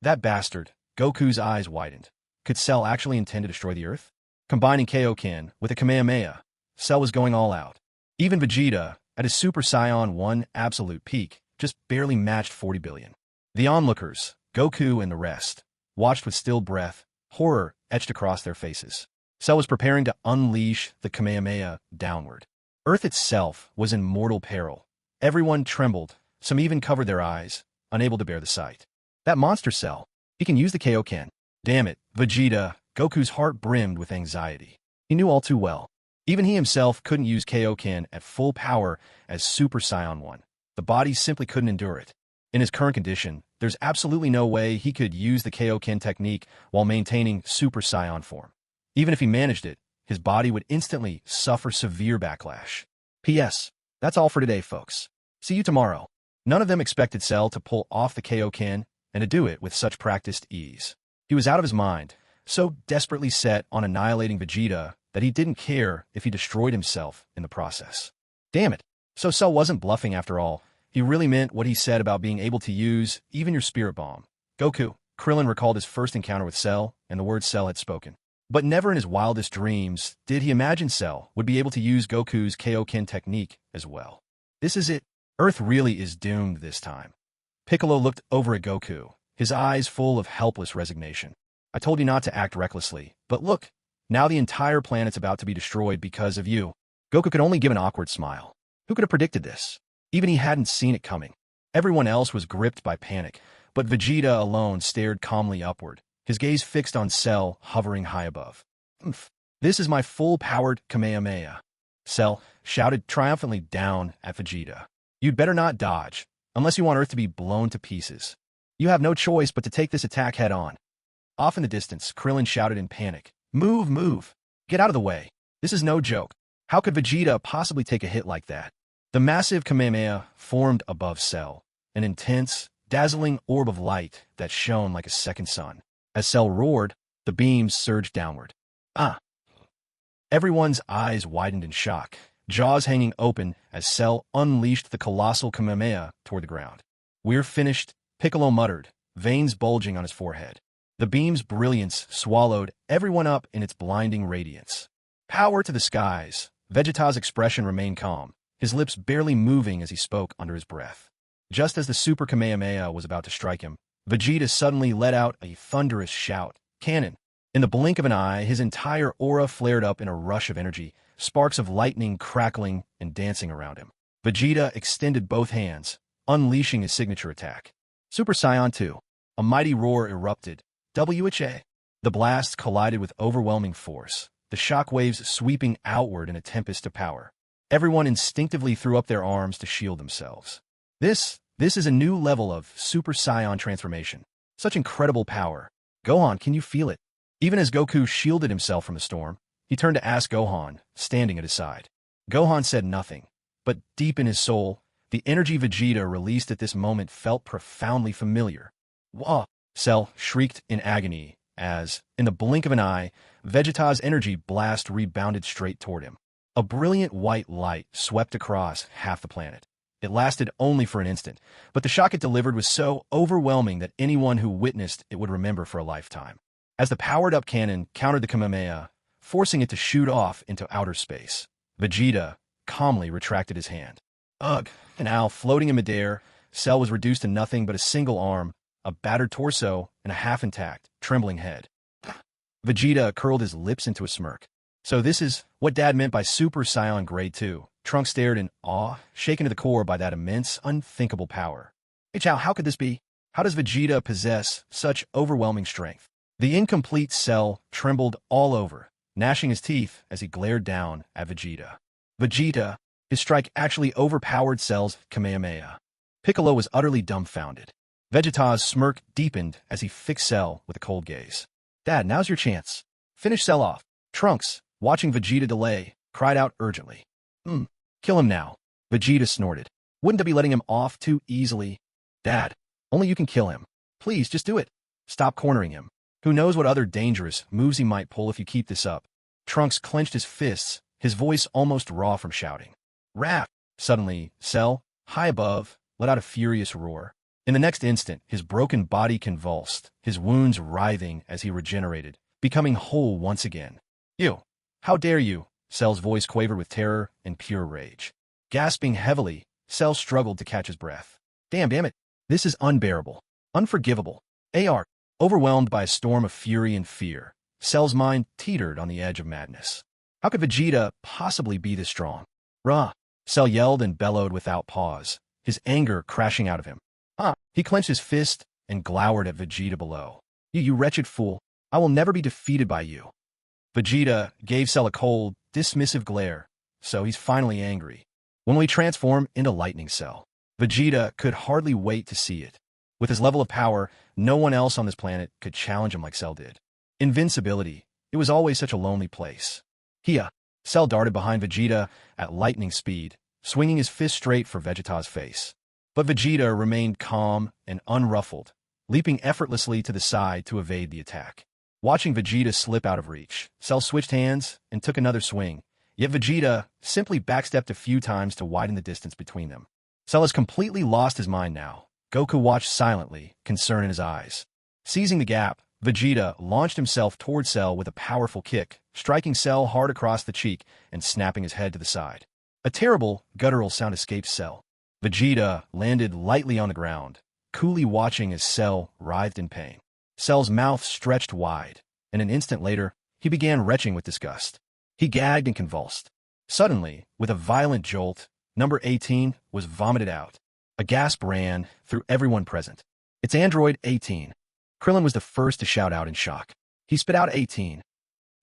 That bastard. Goku's eyes widened. Could Cell actually intend to destroy the Earth? Combining Kaioken with a Kamehameha, Cell was going all out. Even Vegeta, at his Super Saiyan 1 absolute peak, just barely matched 40 billion. The onlookers, Goku and the rest, watched with still breath, horror etched across their faces. Cell was preparing to unleash the Kamehameha downward. Earth itself was in mortal peril. Everyone trembled, some even covered their eyes, unable to bear the sight. That monster Cell, he can use the Kaioken. Damn it, Vegeta. Goku's heart brimmed with anxiety. He knew all too well. Even he himself couldn't use Kaioken at full power as Super Saiyan 1. The body simply couldn't endure it. In his current condition, there's absolutely no way he could use the Kaioken technique while maintaining Super Saiyan form. Even if he managed it, his body would instantly suffer severe backlash. P.S. That's all for today, folks. See you tomorrow. None of them expected Cell to pull off the Kaioken and to do it with such practiced ease. He was out of his mind, so desperately set on annihilating Vegeta that he didn't care if he destroyed himself in the process. Damn it. So Cell wasn't bluffing after all. He really meant what he said about being able to use even your spirit bomb. Goku. Krillin recalled his first encounter with Cell and the words Cell had spoken. But never in his wildest dreams did he imagine Cell would be able to use Goku's Kaioken technique as well. This is it. Earth really is doomed this time. Piccolo looked over at Goku, his eyes full of helpless resignation. I told you not to act recklessly, but look, now the entire planet's about to be destroyed because of you. Goku could only give an awkward smile. Who could have predicted this? Even he hadn't seen it coming. Everyone else was gripped by panic, but Vegeta alone stared calmly upward, his gaze fixed on Cell hovering high above. This is my full-powered Kamehameha. Cell shouted triumphantly down at Vegeta. You'd better not dodge, unless you want Earth to be blown to pieces. You have no choice but to take this attack head-on. Off in the distance, Krillin shouted in panic. Move! Get out of the way. This is no joke. How could Vegeta possibly take a hit like that? The massive Kamehameha formed above Cell, an intense, dazzling orb of light that shone like a second sun. As Cell roared, the beams surged downward. Everyone's eyes widened in shock, jaws hanging open as Cell unleashed the colossal Kamehameha toward the ground. We're finished, Piccolo muttered, veins bulging on his forehead. The beam's brilliance swallowed everyone up in its blinding radiance. Power to the skies. Vegeta's expression remained calm, his lips barely moving as he spoke under his breath. Just as the Super Kamehameha was about to strike him, Vegeta suddenly let out a thunderous shout. Cannon! In the blink of an eye, his entire aura flared up in a rush of energy, sparks of lightning crackling and dancing around him. Vegeta extended both hands, unleashing his signature attack. Super Saiyan 2. A mighty roar erupted. WHA. The blast collided with overwhelming force, the shock waves sweeping outward in a tempest of power. Everyone instinctively threw up their arms to shield themselves. This is a new level of Super Saiyan transformation. Such incredible power. Gohan, can you feel it? Even as Goku shielded himself from the storm, he turned to ask Gohan, standing at his side. Gohan said nothing, but deep in his soul, the energy Vegeta released at this moment felt profoundly familiar. Wah! Cell shrieked in agony as, in the blink of an eye, Vegeta's energy blast rebounded straight toward him. A brilliant white light swept across half the planet. It lasted only for an instant, but the shock it delivered was so overwhelming that anyone who witnessed it would remember for a lifetime. As the powered-up cannon countered the Kamehameha, forcing it to shoot off into outer space, Vegeta calmly retracted his hand. Ugh! And now, floating in midair, Cell was reduced to nothing but a single arm, a battered torso, and a half-intact, trembling head. Vegeta curled his lips into a smirk. So this is what Dad meant by Super Saiyan Grade 2. Trunks stared in awe, shaken to the core by that immense, unthinkable power. Hey Chow, how could this be? How does Vegeta possess such overwhelming strength? The incomplete Cell trembled all over, gnashing his teeth as he glared down at Vegeta. Vegeta, his strike actually overpowered Cell's Kamehameha. Piccolo was utterly dumbfounded. Vegeta's smirk deepened as he fixed Cell with a cold gaze. Dad, now's your chance. Finish Cell off. Trunks, watching Vegeta delay, cried out urgently. Kill him now. Vegeta snorted. Wouldn't I be letting him off too easily? Dad, only you can kill him. Please, just do it. Stop cornering him. Who knows what other dangerous moves he might pull if you keep this up. Trunks clenched his fists, his voice almost raw from shouting. Rap! Suddenly, Cell, high above, let out a furious roar. In the next instant, his broken body convulsed, his wounds writhing as he regenerated, becoming whole once again. You! How dare you! Cell's voice quavered with terror and pure rage. Gasping heavily, Cell struggled to catch his breath. Damn it! This is unbearable. Unforgivable. AR. Overwhelmed by a storm of fury and fear, Cell's mind teetered on the edge of madness. How could Vegeta possibly be this strong? Rah! Cell yelled and bellowed without pause, his anger crashing out of him. He clenched his fist and glowered at Vegeta below. You wretched fool. I will never be defeated by you. Vegeta gave Cell a cold, dismissive glare, so he's finally angry. When we transform into Lightning Cell, Vegeta could hardly wait to see it. With his level of power, no one else on this planet could challenge him like Cell did. Invincibility, it was always such a lonely place. Cell darted behind Vegeta at lightning speed, swinging his fist straight for Vegeta's face. But Vegeta remained calm and unruffled, leaping effortlessly to the side to evade the attack. Watching Vegeta slip out of reach, Cell switched hands and took another swing, yet Vegeta simply backstepped a few times to widen the distance between them. Cell has completely lost his mind now. Goku watched silently, concern in his eyes. Seizing the gap, Vegeta launched himself toward Cell with a powerful kick, striking Cell hard across the cheek and snapping his head to the side. A terrible, guttural sound escaped Cell. Vegeta landed lightly on the ground, coolly watching as Cell writhed in pain. Cell's mouth stretched wide, and an instant later, he began retching with disgust. He gagged and convulsed. Suddenly, with a violent jolt, number 18 was vomited out. A gasp ran through everyone present. It's Android 18. Krillin was the first to shout out in shock. He spit out 18.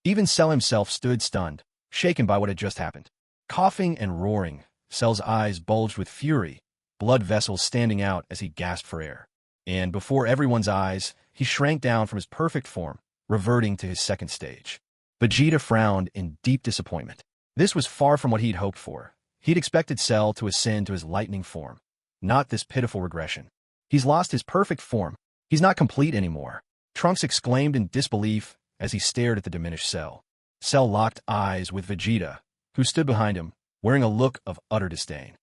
Even Cell himself stood stunned, shaken by what had just happened. Coughing and roaring, Cell's eyes bulged with fury, blood vessels standing out as he gasped for air. And before everyone's eyes, he shrank down from his perfect form, reverting to his second stage. Vegeta frowned in deep disappointment. This was far from what he'd hoped for. He'd expected Cell to ascend to his lightning form, not this pitiful regression. He's lost his perfect form. He's not complete anymore. Trunks exclaimed in disbelief as he stared at the diminished Cell. Cell locked eyes with Vegeta, who stood behind him, wearing a look of utter disdain.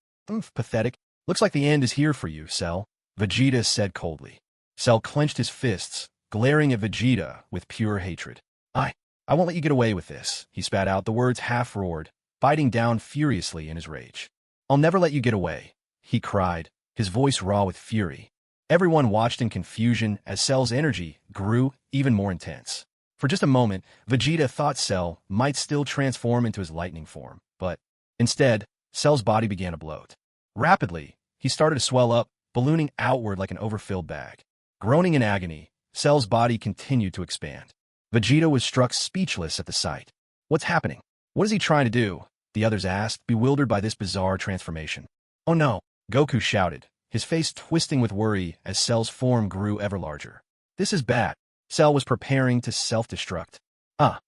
Pathetic. Looks like the end is here for you, Cell, Vegeta said coldly. Cell clenched his fists, glaring at Vegeta with pure hatred. I won't let you get away with this, he spat out, the words half-roared, biting down furiously in his rage. I'll never let you get away, he cried, his voice raw with fury. Everyone watched in confusion as Cell's energy grew even more intense. For just a moment, Vegeta thought Cell might still transform into his lightning form, but instead, Cell's body began to bloat. Rapidly, he started to swell up, ballooning outward like an overfilled bag. Groaning in agony, Cell's body continued to expand. Vegeta was struck speechless at the sight. What's happening? What is he trying to do? The others asked, bewildered by this bizarre transformation. Oh no, Goku shouted, his face twisting with worry as Cell's form grew ever larger. This is bad. Cell was preparing to self-destruct. All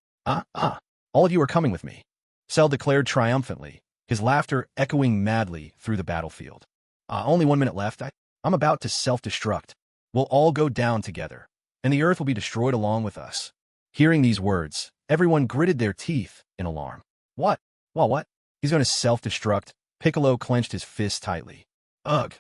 of you are coming with me, Cell declared triumphantly, his laughter echoing madly through the battlefield. Only 1 minute left. I'm about to self-destruct. We'll all go down together, and the Earth will be destroyed along with us. Hearing these words, everyone gritted their teeth in alarm. What? What? He's going to self-destruct? Piccolo clenched his fist tightly. Ugh.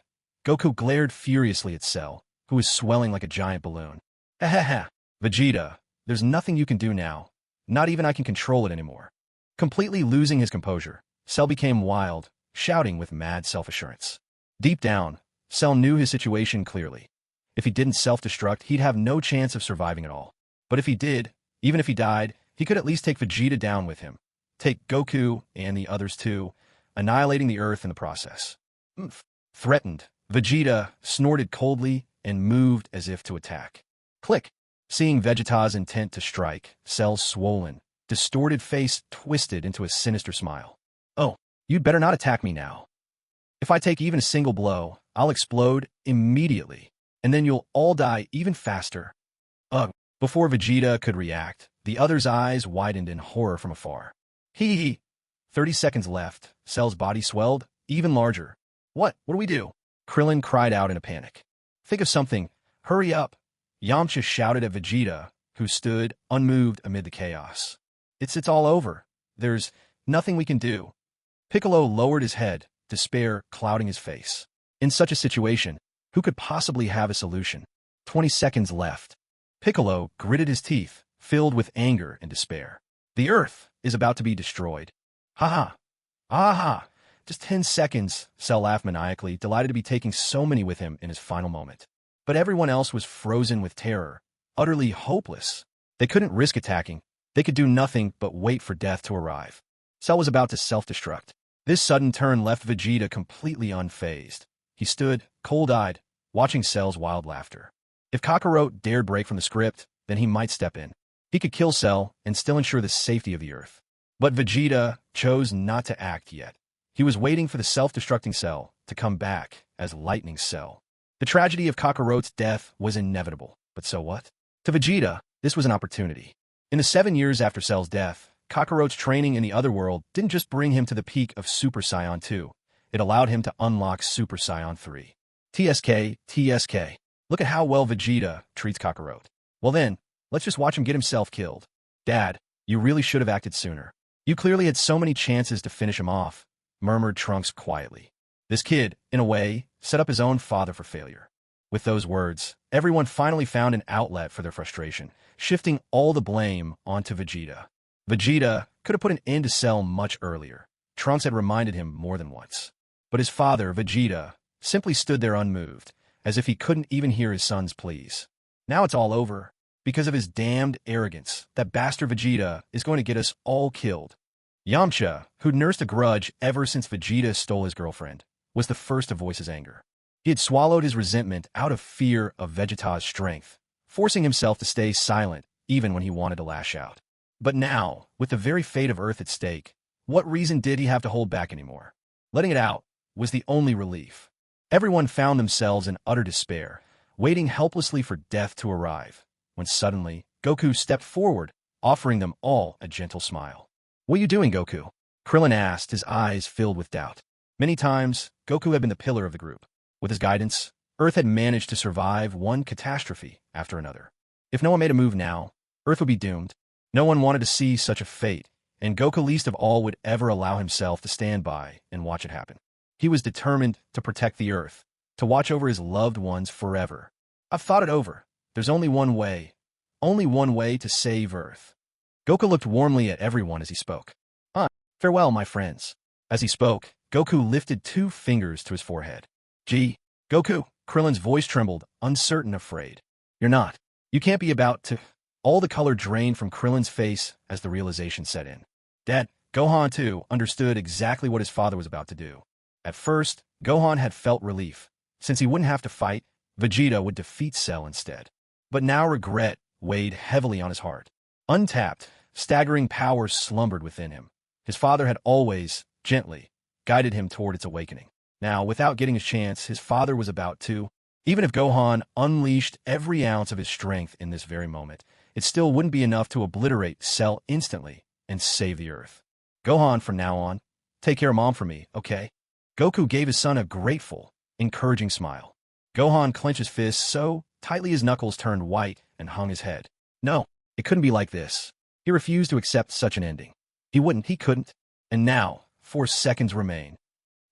Goku glared furiously at Cell, who was swelling like a giant balloon. Ha. Vegeta, there's nothing you can do now. Not even I can control it anymore. Completely losing his composure, Cell became wild, shouting with mad self-assurance. Deep down, Cell knew his situation clearly. If he didn't self-destruct, he'd have no chance of surviving at all. But if he did, even if he died, he could at least take Vegeta down with him. Take Goku and the others too, annihilating the Earth in the process. Threatened, Vegeta snorted coldly and moved as if to attack. Click! Seeing Vegeta's intent to strike, Cell's swollen, distorted face twisted into a sinister smile. Oh, you'd better not attack me now. If I take even a single blow, I'll explode immediately, and then you'll all die even faster. Ugh. Before Vegeta could react, the other's eyes widened in horror from afar. 30 seconds left. Cell's body swelled, even larger. What do we do? Krillin cried out in a panic. Think of something. Hurry up. Yamcha shouted at Vegeta, who stood unmoved amid the chaos. It's all over. There's nothing we can do. Piccolo lowered his head, despair clouding his face. In such a situation, who could possibly have a solution? 20 seconds left. Piccolo gritted his teeth, filled with anger and despair. The Earth is about to be destroyed. Ha ha. Aha. Just 10 seconds, Cell laughed maniacally, delighted to be taking so many with him in his final moment. But everyone else was frozen with terror, utterly hopeless. They couldn't risk attacking. They could do nothing but wait for death to arrive. Cell was about to self-destruct. This sudden turn left Vegeta completely unfazed. He stood, cold-eyed, watching Cell's wild laughter. If Kakarot dared break from the script, then he might step in. He could kill Cell and still ensure the safety of the Earth. But Vegeta chose not to act yet. He was waiting for the self-destructing Cell to come back as Lightning Cell. The tragedy of Kakarot's death was inevitable, but so what? To Vegeta, this was an opportunity. In the 7 years after Cell's death, Kakarot's training in the other world didn't just bring him to the peak of Super Saiyan 2. It allowed him to unlock Super Saiyan 3. TSK. Look at how well Vegeta treats Kakarot. Well then, let's just watch him get himself killed. Dad, you really should have acted sooner. You clearly had so many chances to finish him off, murmured Trunks quietly. This kid, in a way, set up his own father for failure. With those words, everyone finally found an outlet for their frustration, shifting all the blame onto Vegeta. Vegeta could have put an end to Cell much earlier. Trunks had reminded him more than once. But his father, Vegeta, simply stood there unmoved, as if he couldn't even hear his son's pleas. Now it's all over. Because of his damned arrogance, that bastard Vegeta is going to get us all killed. Yamcha, who'd nursed a grudge ever since Vegeta stole his girlfriend, was the first to voice his anger. He had swallowed his resentment out of fear of Vegeta's strength, forcing himself to stay silent even when he wanted to lash out. But now, with the very fate of Earth at stake, what reason did he have to hold back anymore? Letting it out was the only relief. Everyone found themselves in utter despair, waiting helplessly for death to arrive, when suddenly Goku stepped forward, offering them all a gentle smile. "What are you doing, Goku?" Krillin asked, his eyes filled with doubt. Many times, Goku had been the pillar of the group. With his guidance, Earth had managed to survive one catastrophe after another. If no one made a move now, Earth would be doomed. No one wanted to see such a fate, and Goku least of all would ever allow himself to stand by and watch it happen. He was determined to protect the Earth, to watch over his loved ones forever. "I've thought it over. There's only one way to save Earth." Goku looked warmly at everyone as he spoke. Farewell, my friends." As he spoke, Goku lifted 2 fingers to his forehead. Goku, Krillin's voice trembled, uncertain, afraid. "You're not. You can't be about to..." All the color drained from Krillin's face as the realization set in. Dad, Gohan too understood exactly what his father was about to do. At first, Gohan had felt relief. Since he wouldn't have to fight, Vegeta would defeat Cell instead. But now regret weighed heavily on his heart. Untapped, staggering power slumbered within him. His father had always, gently, guided him toward its awakening. Now, without getting his chance, his father was about to. Even if Gohan unleashed every ounce of his strength in this very moment, it still wouldn't be enough to obliterate Cell instantly and save the Earth. "Gohan, from now on, take care of Mom for me, okay?" Goku gave his son a grateful, encouraging smile. Gohan clenched his fists so tightly his knuckles turned white and hung his head. No, it couldn't be like this. He refused to accept such an ending. He couldn't. And now, 4 seconds remained.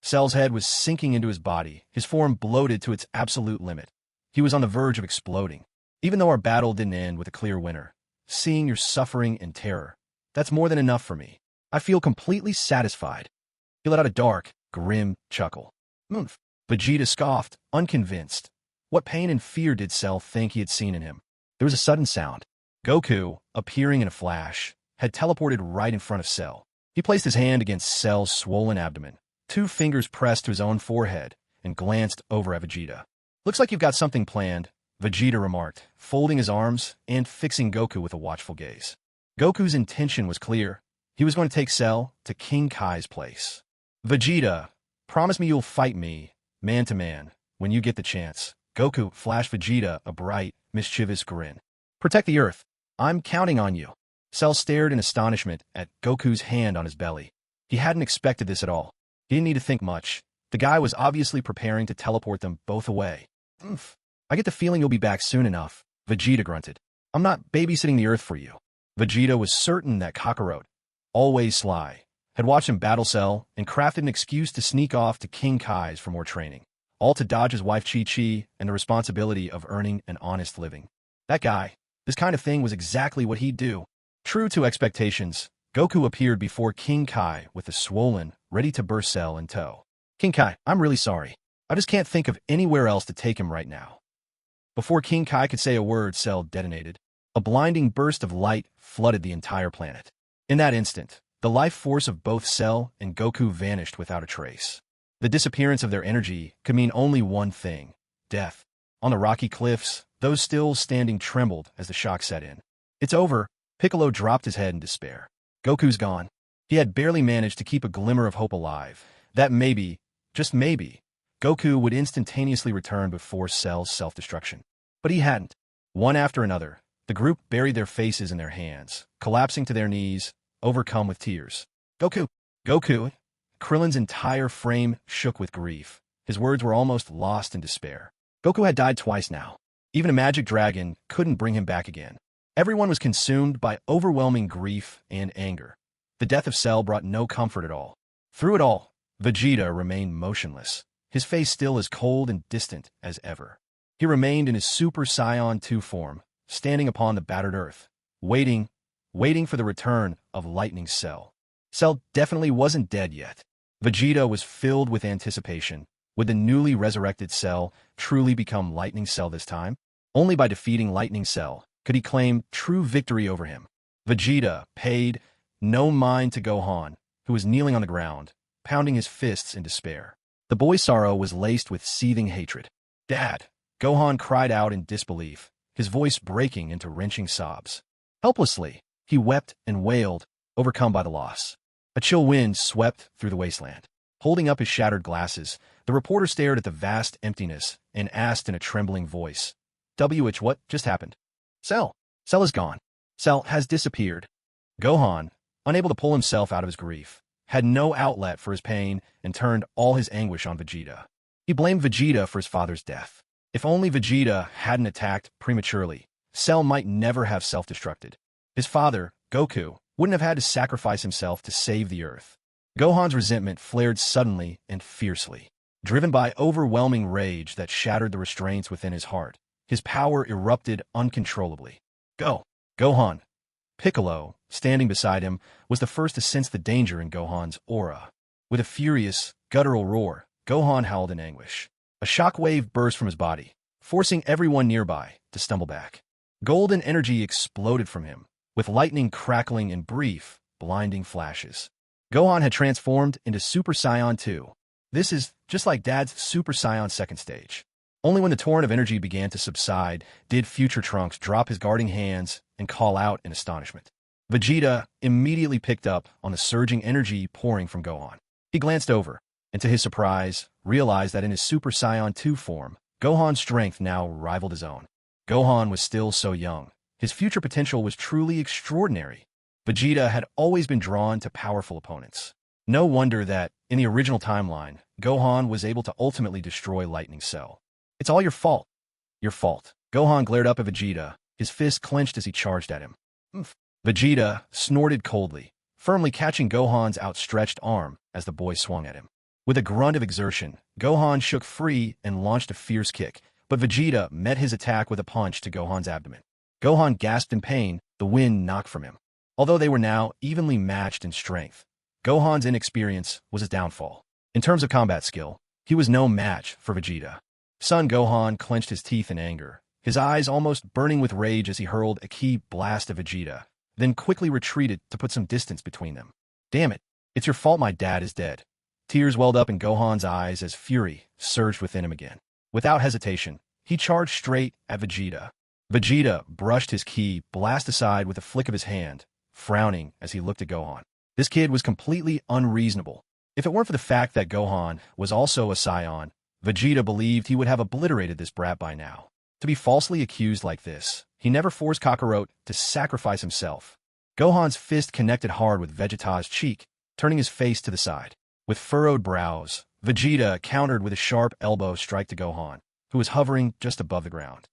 Cell's head was sinking into his body, his form bloated to its absolute limit. He was on the verge of exploding. "Even though our battle didn't end with a clear winner, seeing your suffering and terror, that's more than enough for me. I feel completely satisfied." He let out a dark, grim chuckle. "Oomph." Vegeta scoffed, unconvinced. What pain and fear did Cell think he had seen in him? There was a sudden sound. Goku, appearing in a flash, had teleported right in front of Cell. He placed his hand against Cell's swollen abdomen, 2 fingers pressed to his own forehead, and glanced over at Vegeta. "Looks like you've got something planned," Vegeta remarked, folding his arms and fixing Goku with a watchful gaze. Goku's intention was clear. He was going to take Cell to King Kai's place. "Vegeta, promise me you'll fight me, man to man, when you get the chance." Goku flashed Vegeta a bright, mischievous grin. "Protect the Earth. I'm counting on you." Cell stared in astonishment at Goku's hand on his belly. He hadn't expected this at all. He didn't need to think much. The guy was obviously preparing to teleport them both away. "Oomph. I get the feeling you'll be back soon enough," Vegeta grunted. I'm not babysitting the Earth for you. Vegeta was certain that Kakarot, always sly, had watched him battle Cell and crafted an excuse to sneak off to King Kai's for more training, all to dodge his wife Chi-Chi and the responsibility of earning an honest living. That guy, this kind of thing was exactly what he'd do. True to expectations, Goku appeared before King Kai with a swollen, ready-to-burst Cell in tow. King Kai, I'm really sorry. I just can't think of anywhere else to take him right now. Before King Kai could say a word, Cell detonated. A blinding burst of light flooded the entire planet. In that instant, the life force of both Cell and Goku vanished without a trace. The disappearance of their energy could mean only one thing: death. On the rocky cliffs, those still standing trembled as the shock set in. It's over. Piccolo dropped his head in despair. Goku's gone. He had barely managed to keep a glimmer of hope alive, that maybe, just maybe, Goku would instantaneously return before Cell's self-destruction. But he hadn't. One after another, the group buried their faces in their hands, collapsing to their knees, overcome with tears. Goku! Goku! Krillin's entire frame shook with grief. His words were almost lost in despair. Goku had died twice now. Even a magic dragon couldn't bring him back again. Everyone was consumed by overwhelming grief and anger. The death of Cell brought no comfort at all. Through it all, Vegeta remained motionless, his face still as cold and distant as ever. He remained in his Super Saiyan 2 form, standing upon the battered earth, waiting for the return of Lightning Cell. Cell definitely wasn't dead yet. Vegeta was filled with anticipation. Would the newly resurrected Cell truly become Lightning Cell this time? Only by defeating Lightning Cell could he claim true victory over him. Vegeta paid no mind to Gohan, who was kneeling on the ground, pounding his fists in despair. The boy's sorrow was laced with seething hatred. "Dad!" Gohan cried out in disbelief, his voice breaking into wrenching sobs. Helplessly, he wept and wailed, overcome by the loss. A chill wind swept through the wasteland. Holding up his shattered glasses, the reporter stared at the vast emptiness and asked in a trembling voice, what just happened? Cell. Cell is gone. Cell has disappeared. Gohan, unable to pull himself out of his grief, had no outlet for his pain and turned all his anguish on Vegeta. He blamed Vegeta for his father's death. If only Vegeta hadn't attacked prematurely, Cell might never have self-destructed. His father, Goku, wouldn't have had to sacrifice himself to save the Earth. Gohan's resentment flared suddenly and fiercely. Driven by overwhelming rage that shattered the restraints within his heart, his power erupted uncontrollably. Gohan! Piccolo, standing beside him, was the first to sense the danger in Gohan's aura. With a furious, guttural roar, Gohan howled in anguish. A shockwave burst from his body, forcing everyone nearby to stumble back. Golden energy exploded from him, with lightning crackling in brief, blinding flashes. Gohan had transformed into Super Saiyan 2. This is just like Dad's Super Saiyan second stage. Only when the torrent of energy began to subside did Future Trunks drop his guarding hands and call out in astonishment. Vegeta immediately picked up on the surging energy pouring from Gohan. He glanced over, and to his surprise, realized that in his Super Saiyan 2 form, Gohan's strength now rivaled his own. Gohan was still so young. His future potential was truly extraordinary. Vegeta had always been drawn to powerful opponents. No wonder that, in the original timeline, Gohan was able to ultimately destroy Lightning Cell. It's all your fault. Your fault. Gohan glared up at Vegeta, his fist clenched as he charged at him. Vegeta snorted coldly, firmly catching Gohan's outstretched arm as the boy swung at him. With a grunt of exertion, Gohan shook free and launched a fierce kick, but Vegeta met his attack with a punch to Gohan's abdomen. Gohan gasped in pain, the wind knocked from him. Although they were now evenly matched in strength, Gohan's inexperience was his downfall. In terms of combat skill, he was no match for Vegeta. Son Gohan clenched his teeth in anger, his eyes almost burning with rage as he hurled a key blast at Vegeta, then quickly retreated to put some distance between them. Damn it, it's your fault my dad is dead. Tears welled up in Gohan's eyes as fury surged within him again. Without hesitation, he charged straight at Vegeta. Vegeta brushed his ki blast aside with a flick of his hand, frowning as he looked at Gohan. This kid was completely unreasonable. If it weren't for the fact that Gohan was also a Saiyan, Vegeta believed he would have obliterated this brat by now. To be falsely accused like this, he never forced Kakarot to sacrifice himself. Gohan's fist connected hard with Vegeta's cheek, turning his face to the side. With furrowed brows, Vegeta countered with a sharp elbow strike to Gohan, who was hovering just above the ground.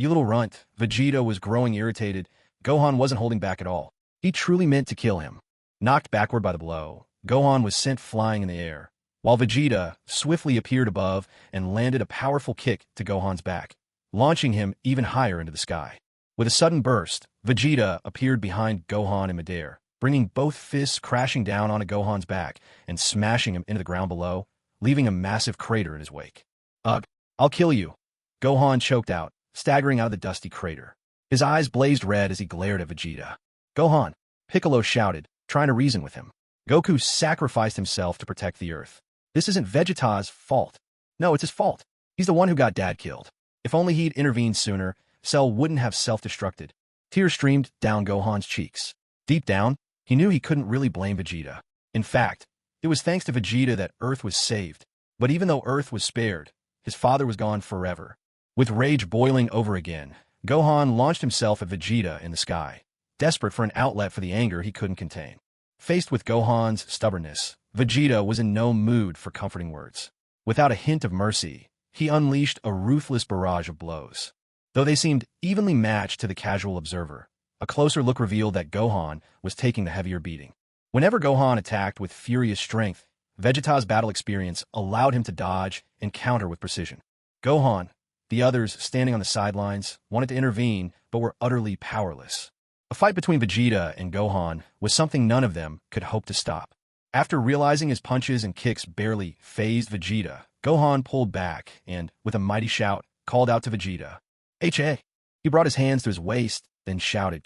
You little runt. Vegeta was growing irritated. Gohan wasn't holding back at all. He truly meant to kill him. Knocked backward by the blow, Gohan was sent flying in the air, while Vegeta swiftly appeared above and landed a powerful kick to Gohan's back, launching him even higher into the sky. With a sudden burst, Vegeta appeared behind Gohan in midair, bringing both fists crashing down onto Gohan's back and smashing him into the ground below, leaving a massive crater in his wake. Ugh, I'll kill you. Gohan choked out, staggering out of the dusty crater. His eyes blazed red as he glared at Vegeta. Gohan, Piccolo shouted, trying to reason with him. Goku sacrificed himself to protect the Earth. This isn't Vegeta's fault. No, it's his fault. He's the one who got Dad killed. If only he'd intervened sooner, Cell wouldn't have self-destructed. Tears streamed down Gohan's cheeks. Deep down, he knew he couldn't really blame Vegeta. In fact, it was thanks to Vegeta that Earth was saved. But even though Earth was spared, his father was gone forever. With rage boiling over again, Gohan launched himself at Vegeta in the sky, desperate for an outlet for the anger he couldn't contain. Faced with Gohan's stubbornness, Vegeta was in no mood for comforting words. Without a hint of mercy, he unleashed a ruthless barrage of blows. Though they seemed evenly matched to the casual observer, a closer look revealed that Gohan was taking the heavier beating. Whenever Gohan attacked with furious strength, Vegeta's battle experience allowed him to dodge and counter with precision. Gohan, the others standing on the sidelines, wanted to intervene but were utterly powerless. A fight between Vegeta and Gohan was something none of them could hope to stop. After realizing his punches and kicks barely fazed Vegeta, Gohan pulled back and, with a mighty shout, called out to Vegeta. H.A. He brought his hands to his waist, then shouted,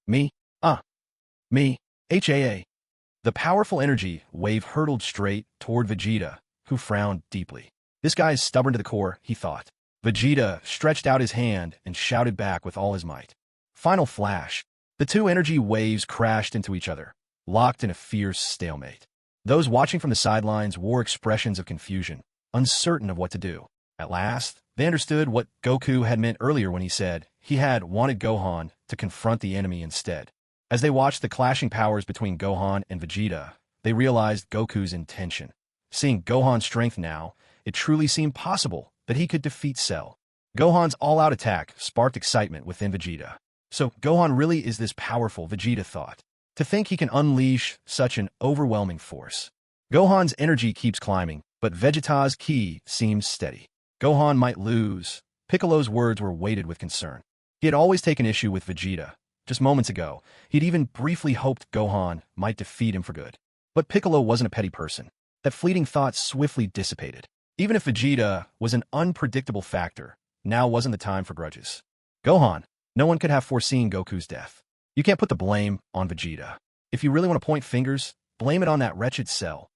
Me? Me? H.A.A. The powerful energy wave hurtled straight toward Vegeta, who frowned deeply. This guy is stubborn to the core, he thought. Vegeta stretched out his hand and shouted back with all his might. Final flash. The two energy waves crashed into each other, locked in a fierce stalemate. Those watching from the sidelines wore expressions of confusion, uncertain of what to do. At last, they understood what Goku had meant earlier when he said he had wanted Gohan to confront the enemy instead. As they watched the clashing powers between Gohan and Vegeta, they realized Goku's intention. Seeing Gohan's strength now, it truly seemed possible that he could defeat Cell. Gohan's all-out attack sparked excitement within Vegeta. So Gohan really is this powerful, Vegeta thought. To think he can unleash such an overwhelming force. Gohan's energy keeps climbing, but Vegeta's ki seems steady. Gohan might lose. Piccolo's words were weighted with concern. He had always taken issue with Vegeta. Just moments ago, he'd even briefly hoped Gohan might defeat him for good. But Piccolo wasn't a petty person. That fleeting thought swiftly dissipated. Even if Vegeta was an unpredictable factor, now wasn't the time for grudges. Gohan, no one could have foreseen Goku's death. You can't put the blame on Vegeta. If you really want to point fingers, blame it on that wretched Cell.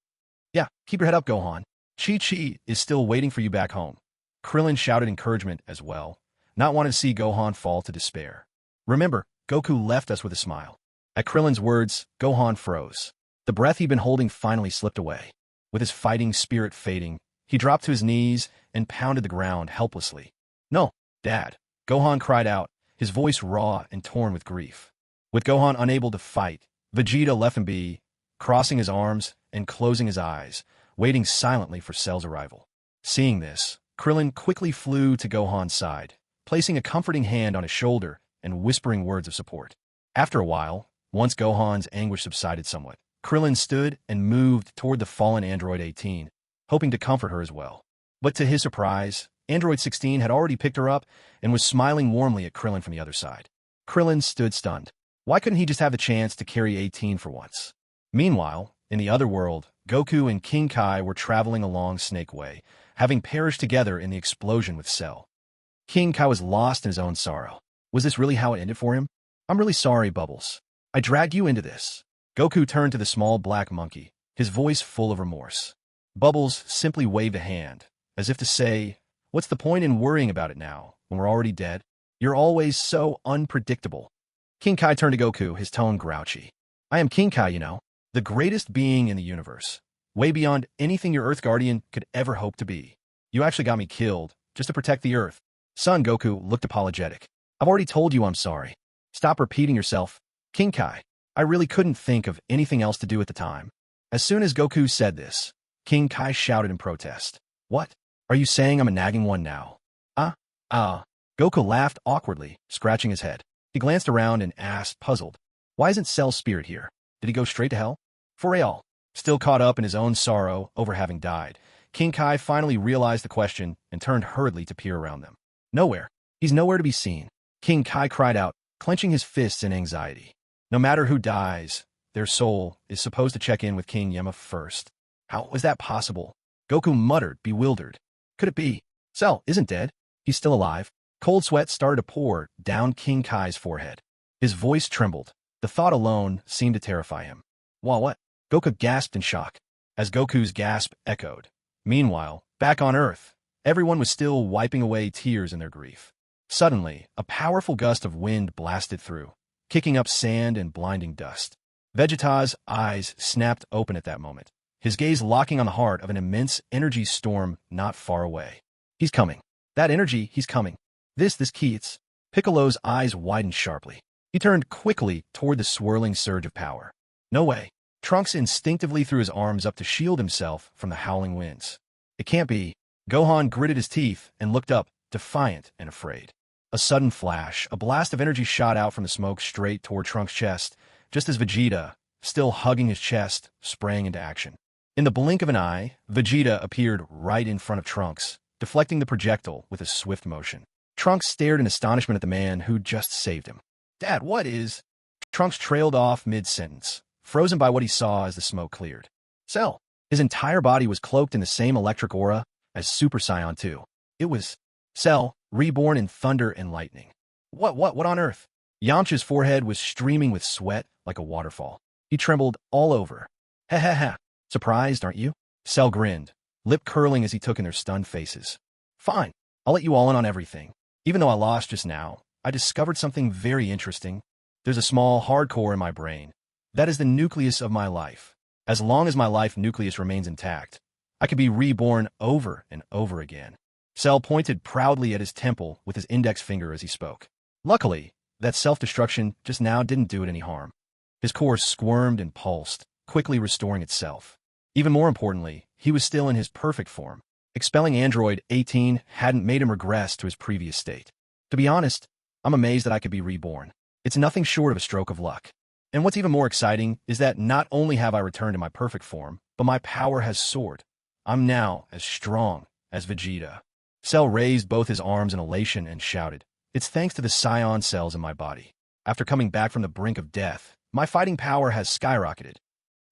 Yeah, keep your head up, Gohan. Chi-Chi is still waiting for you back home. Krillin shouted encouragement as well, not wanting to see Gohan fall to despair. Remember, Goku left us with a smile. At Krillin's words, Gohan froze. The breath he'd been holding finally slipped away. With his fighting spirit fading, he dropped to his knees and pounded the ground helplessly. No, Dad, Gohan cried out, his voice raw and torn with grief. With Gohan unable to fight, Vegeta left him be, crossing his arms and closing his eyes, waiting silently for Cell's arrival. Seeing this, Krillin quickly flew to Gohan's side, placing a comforting hand on his shoulder and whispering words of support. After a while, once Gohan's anguish subsided somewhat, Krillin stood and moved toward the fallen Android 18, hoping to comfort her as well. But to his surprise, Android 16 had already picked her up and was smiling warmly at Krillin from the other side. Krillin stood stunned. Why couldn't he just have the chance to carry 18 for once? Meanwhile, in the other world, Goku and King Kai were traveling along Snake Way, having perished together in the explosion with Cell. King Kai was lost in his own sorrow. Was this really how it ended for him? I'm really sorry, Bubbles. I dragged you into this. Goku turned to the small black monkey, his voice full of remorse. Bubbles simply waved a hand, as if to say, what's the point in worrying about it now, when we're already dead? You're always so unpredictable. King Kai turned to Goku, his tone grouchy. I am King Kai, you know, the greatest being in the universe, way beyond anything your Earth Guardian could ever hope to be. You actually got me killed, just to protect the Earth. Son, Goku looked apologetic. I've already told you I'm sorry. Stop repeating yourself. King Kai, I really couldn't think of anything else to do at the time. As soon as Goku said this, King Kai shouted in protest. What? Are you saying I'm a nagging one now? Goku laughed awkwardly, scratching his head. He glanced around and asked, puzzled, "Why isn't Cell's spirit here? Did he go straight to hell?" For real. Still caught up in his own sorrow over having died, King Kai finally realized the question and turned hurriedly to peer around them. Nowhere. He's nowhere to be seen. King Kai cried out, clenching his fists in anxiety. No matter who dies, their soul is supposed to check in with King Yama first. How was that possible? Goku muttered, bewildered. Could it be? Cell isn't dead. He's still alive. Cold sweat started to pour down King Kai's forehead. His voice trembled. The thought alone seemed to terrify him. What? Goku gasped in shock, as Goku's gasp echoed. Meanwhile, back on Earth, everyone was still wiping away tears in their grief. Suddenly, a powerful gust of wind blasted through, kicking up sand and blinding dust. Vegeta's eyes snapped open at that moment, his gaze locking on the heart of an immense energy storm not far away. He's coming. That energy, he's coming. This Keats. Piccolo's eyes widened sharply. He turned quickly toward the swirling surge of power. No way. Trunks instinctively threw his arms up to shield himself from the howling winds. It can't be. Gohan gritted his teeth and looked up, defiant and afraid. A sudden flash, a blast of energy shot out from the smoke straight toward Trunks' chest, just as Vegeta, still hugging his chest, sprang into action. In the blink of an eye, Vegeta appeared right in front of Trunks, deflecting the projectile with a swift motion. Trunks stared in astonishment at the man who'd just saved him. "Dad, what is—" Trunks trailed off mid-sentence, frozen by what he saw as the smoke cleared. Cell. His entire body was cloaked in the same electric aura as Super Saiyan 2. It was Cell, reborn in thunder and lightning. What on earth? Yamcha's forehead was streaming with sweat like a waterfall. He trembled all over. Ha. Surprised, aren't you? Cell grinned, lip curling as he took in their stunned faces. Fine, I'll let you all in on everything. Even though I lost just now, I discovered something very interesting. There's a small hard core in my brain. That is the nucleus of my life. As long as my life nucleus remains intact, I could be reborn over and over again. Cell pointed proudly at his temple with his index finger as he spoke. Luckily, that self-destruction just now didn't do it any harm. His core squirmed and pulsed, quickly restoring itself. Even more importantly, he was still in his perfect form. Expelling Android 18 hadn't made him regress to his previous state. To be honest, I'm amazed that I could be reborn. It's nothing short of a stroke of luck. And what's even more exciting is that not only have I returned to my perfect form, but my power has soared. I'm now as strong as Vegeta. Cell raised both his arms in elation and shouted, "It's thanks to the Saiyan cells in my body. After coming back from the brink of death, my fighting power has skyrocketed.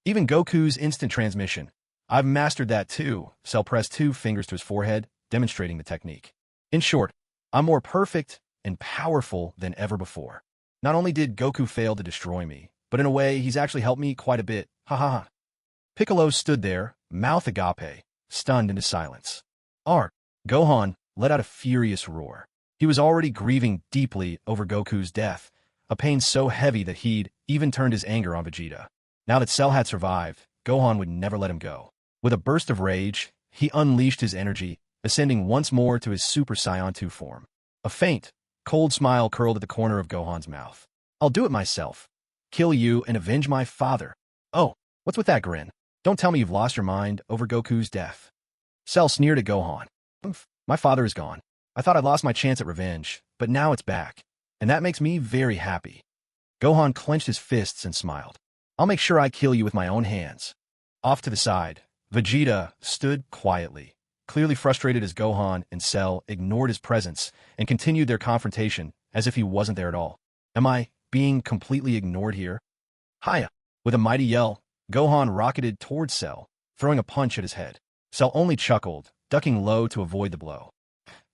Even Goku's instant transmission. I've mastered that too." Cell pressed 2 fingers to his forehead, demonstrating the technique. In short, I'm more perfect and powerful than ever before. Not only did Goku fail to destroy me, but in a way, he's actually helped me quite a bit. Ha. Piccolo stood there, mouth agape, stunned into silence. Gohan let out a furious roar. He was already grieving deeply over Goku's death, a pain so heavy that he'd even turned his anger on Vegeta. Now that Cell had survived, Gohan would never let him go. With a burst of rage, he unleashed his energy, ascending once more to his Super Saiyan 2 form. A faint, cold smile curled at the corner of Gohan's mouth. "I'll do it myself. Kill you and avenge my father." "Oh, what's with that grin? Don't tell me you've lost your mind over Goku's death." Cell sneered at Gohan. "My father is gone. I thought I'd lost my chance at revenge, but now it's back. And that makes me very happy." Gohan clenched his fists and smiled. "I'll make sure I kill you with my own hands." Off to the side, Vegeta stood quietly, clearly frustrated as Gohan and Cell ignored his presence and continued their confrontation as if he wasn't there at all. Am I being completely ignored here? Hiya! With a mighty yell, Gohan rocketed towards Cell, throwing a punch at his head. Cell only chuckled, ducking low to avoid the blow.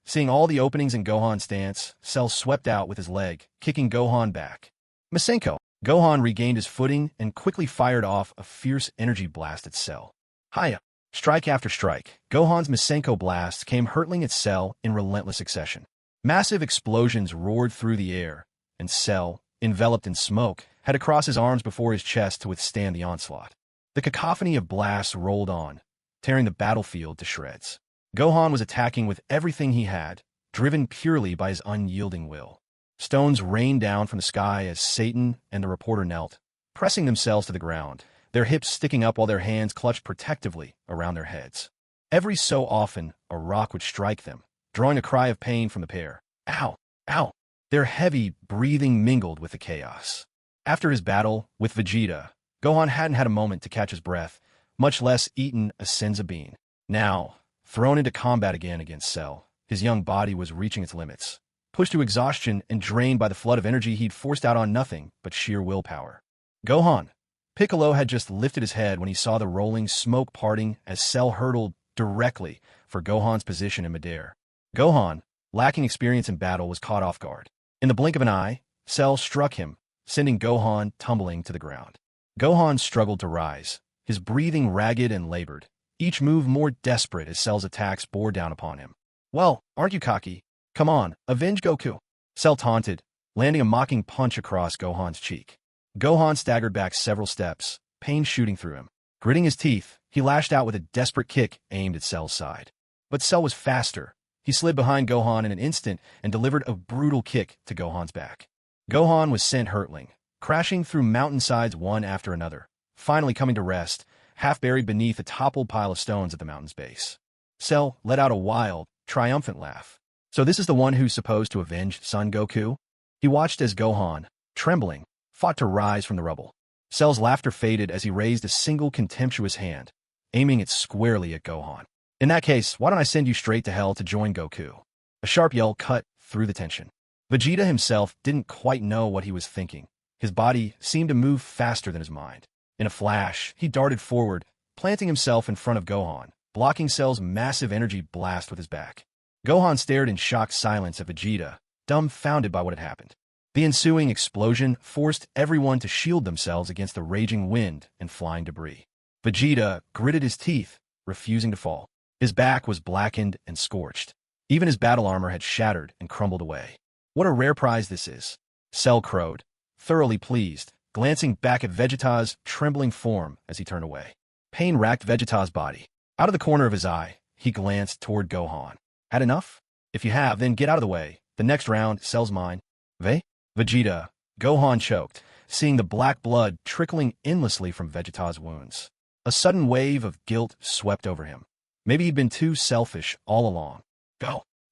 Seeing all the openings in Gohan's stance, Cell swept out with his leg, kicking Gohan back. Masenko! Gohan regained his footing and quickly fired off a fierce energy blast at Cell. Hiya! Strike after strike, Gohan's Masenko blasts came hurtling at Cell in relentless succession. Massive explosions roared through the air, and Cell, enveloped in smoke, had to cross his arms before his chest to withstand the onslaught. The cacophony of blasts rolled on, tearing the battlefield to shreds. Gohan was attacking with everything he had, driven purely by his unyielding will. Stones rained down from the sky as Satan and the reporter knelt, pressing themselves to the ground, their hips sticking up while their hands clutched protectively around their heads. Every so often, a rock would strike them, drawing a cry of pain from the pair. Ow! Ow! Their heavy breathing mingled with the chaos. After his battle with Vegeta, Gohan hadn't had a moment to catch his breath, much less eaten a senza bean. Now, thrown into combat again against Cell, his young body was reaching its limits. Pushed to exhaustion and drained by the flood of energy he'd forced out on nothing but sheer willpower. Gohan! Piccolo had just lifted his head when he saw the rolling smoke parting as Cell hurtled directly for Gohan's position in midair. Gohan, lacking experience in battle, was caught off guard. In the blink of an eye, Cell struck him, sending Gohan tumbling to the ground. Gohan struggled to rise, his breathing ragged and labored, each move more desperate as Cell's attacks bore down upon him. Well, aren't you cocky? Come on, avenge Goku. Cell taunted, landing a mocking punch across Gohan's cheek. Gohan staggered back several steps, pain shooting through him. Gritting his teeth, he lashed out with a desperate kick aimed at Cell's side. But Cell was faster. He slid behind Gohan in an instant and delivered a brutal kick to Gohan's back. Gohan was sent hurtling, crashing through mountainsides one after another, finally coming to rest, half buried beneath a toppled pile of stones at the mountain's base. Cell let out a wild, triumphant laugh. So this is the one who's supposed to avenge Son Goku? He watched as Gohan, trembling, fought to rise from the rubble. Cell's laughter faded as he raised a single contemptuous hand, aiming it squarely at Gohan. In that case, why don't I send you straight to hell to join Goku? A sharp yell cut through the tension. Vegeta himself didn't quite know what he was thinking. His body seemed to move faster than his mind. In a flash, he darted forward, planting himself in front of Gohan, blocking Cell's massive energy blast with his back. Gohan stared in shocked silence at Vegeta, dumbfounded by what had happened. The ensuing explosion forced everyone to shield themselves against the raging wind and flying debris. Vegeta gritted his teeth, refusing to fall. His back was blackened and scorched. Even his battle armor had shattered and crumbled away. What a rare prize this is, Cell crowed, thoroughly pleased, glancing back at Vegeta's trembling form as he turned away. Pain racked Vegeta's body. Out of the corner of his eye, he glanced toward Gohan. Had enough? If you have, then get out of the way. The next round, Cell's mine. Vegeta. Gohan choked, seeing the black blood trickling endlessly from Vegeta's wounds. A sudden wave of guilt swept over him. Maybe he'd been too selfish all along.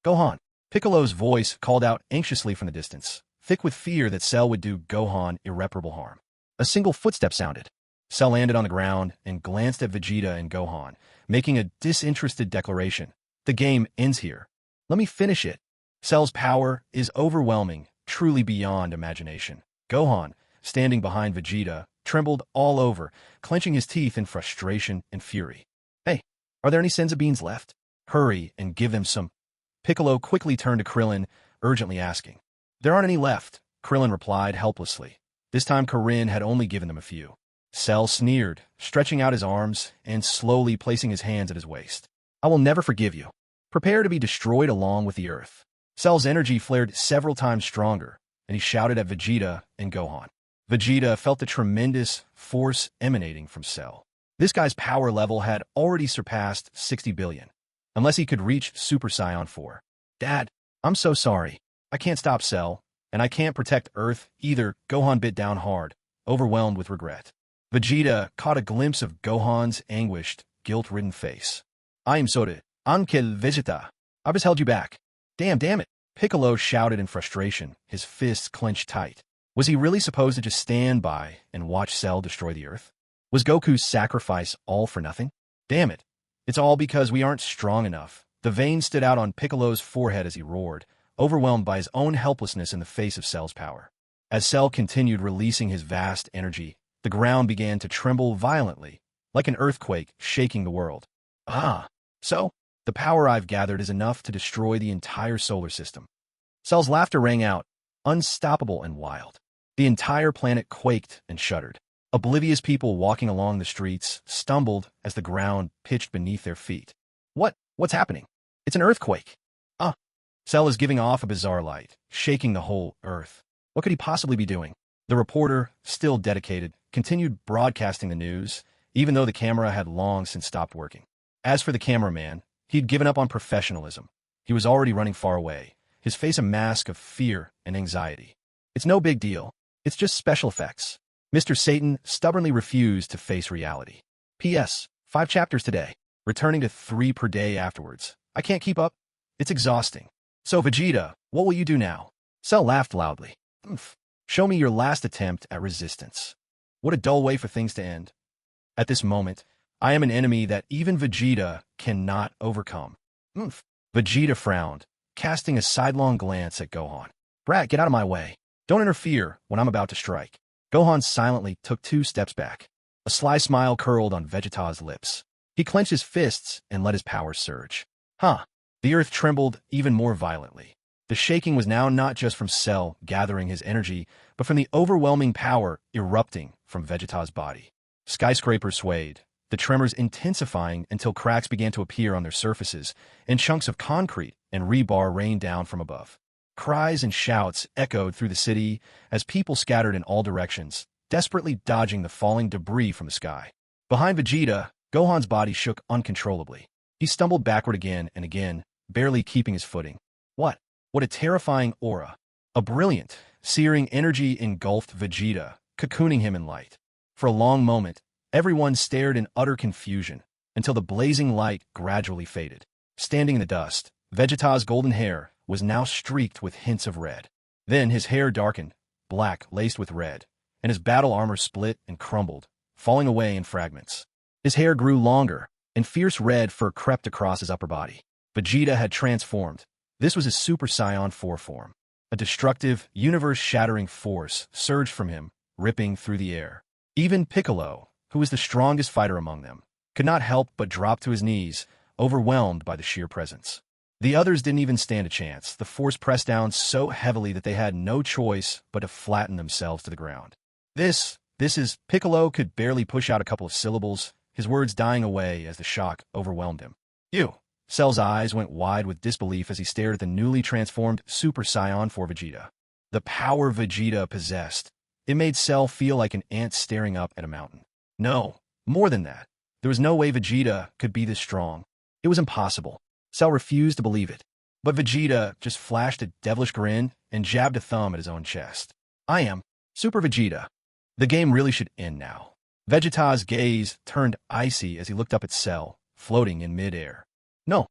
Gohan. Piccolo's voice called out anxiously from the distance, thick with fear that Cell would do Gohan irreparable harm. A single footstep sounded. Cell landed on the ground and glanced at Vegeta and Gohan, making a disinterested declaration. The game ends here. Let me finish it. Cell's power is overwhelming, truly beyond imagination. Gohan, standing behind Vegeta, trembled all over, clenching his teeth in frustration and fury. Hey, are there any senza beans left? Hurry and give them some. Piccolo quickly turned to Krillin, urgently asking. There aren't any left, Krillin replied helplessly. This time Karin had only given them a few. Cell sneered, stretching out his arms and slowly placing his hands at his waist. I will never forgive you. Prepare to be destroyed along with the earth. Cell's energy flared several times stronger, and he shouted at Vegeta and Gohan. Vegeta felt the tremendous force emanating from Cell. This guy's power level had already surpassed 60 billion, unless he could reach Super Saiyan 4. Dad, I'm so sorry. I can't stop Cell, and I can't protect Earth either. Gohan bit down hard, overwhelmed with regret. Vegeta caught a glimpse of Gohan's anguished, guilt-ridden face. I am sorry, Uncle Vegeta. I just held you back. Damn it. Piccolo shouted in frustration, his fists clenched tight. Was he really supposed to just stand by and watch Cell destroy the Earth? Was Goku's sacrifice all for nothing? Damn it. It's all because we aren't strong enough. The veins stood out on Piccolo's forehead as he roared, overwhelmed by his own helplessness in the face of Cell's power. As Cell continued releasing his vast energy, the ground began to tremble violently, like an earthquake shaking the world. So, the power I've gathered is enough to destroy the entire solar system. Cell's laughter rang out, unstoppable and wild. The entire planet quaked and shuddered. Oblivious people walking along the streets stumbled as the ground pitched beneath their feet. What's happening? It's an earthquake. Cell is giving off a bizarre light, shaking the whole Earth. What could he possibly be doing? The reporter, still dedicated, continued broadcasting the news, even though the camera had long since stopped working. As for the cameraman, he'd given up on professionalism. He was already running far away, his face a mask of fear and anxiety. It's no big deal. It's just special effects. Mr. Satan stubbornly refused to face reality. P.S. 5 chapters today, returning to 3 per day afterwards. I can't keep up. It's exhausting. So Vegeta, What will you do now? Cell laughed loudly. "Umph. Show me your last attempt at resistance." What a dull way for things to end. At this moment, I am an enemy that even Vegeta cannot overcome. "Umph." Vegeta frowned, casting a sidelong glance at Gohan. "Brat, get out of my way. Don't interfere when I'm about to strike." Gohan silently took 2 steps back. A sly smile curled on Vegeta's lips. He clenched his fists and let his power surge. Huh. The earth trembled even more violently. The shaking was now not just from Cell gathering his energy, but from the overwhelming power erupting from Vegeta's body. Skyscrapers swayed, the tremors intensifying until cracks began to appear on their surfaces, and chunks of concrete and rebar rained down from above. Cries and shouts echoed through the city as people scattered in all directions, desperately dodging the falling debris from the sky. Behind Vegeta, Gohan's body shook uncontrollably. He stumbled backward again and again, barely keeping his footing. What a terrifying aura. A brilliant, searing energy engulfed Vegeta, cocooning him in light. For a long moment, everyone stared in utter confusion, until the blazing light gradually faded. Standing in the dust, Vegeta's golden hair was now streaked with hints of red. Then his hair darkened, black laced with red, and his battle armor split and crumbled, falling away in fragments. His hair grew longer, and fierce red fur crept across his upper body. Vegeta had transformed. This was his Super Saiyan 4 form. A destructive, universe-shattering force surged from him, ripping through the air. Even Piccolo, who was the strongest fighter among them, could not help but drop to his knees, overwhelmed by the sheer presence. The others didn't even stand a chance. The force pressed down so heavily that they had no choice but to flatten themselves to the ground. This is... Piccolo could barely push out a couple of syllables, his words dying away as the shock overwhelmed him. "You." Cell's eyes went wide with disbelief as he stared at the newly transformed Super Saiyan 4 Vegeta. The power Vegeta possessed. It made Cell feel like an ant staring up at a mountain. No, more than that. There was no way Vegeta could be this strong. It was impossible. Cell refused to believe it. But Vegeta just flashed a devilish grin and jabbed a thumb at his own chest. "I am Super Vegeta." The game really should end now. Vegeta's gaze turned icy as he looked up at Cell, floating in midair. No.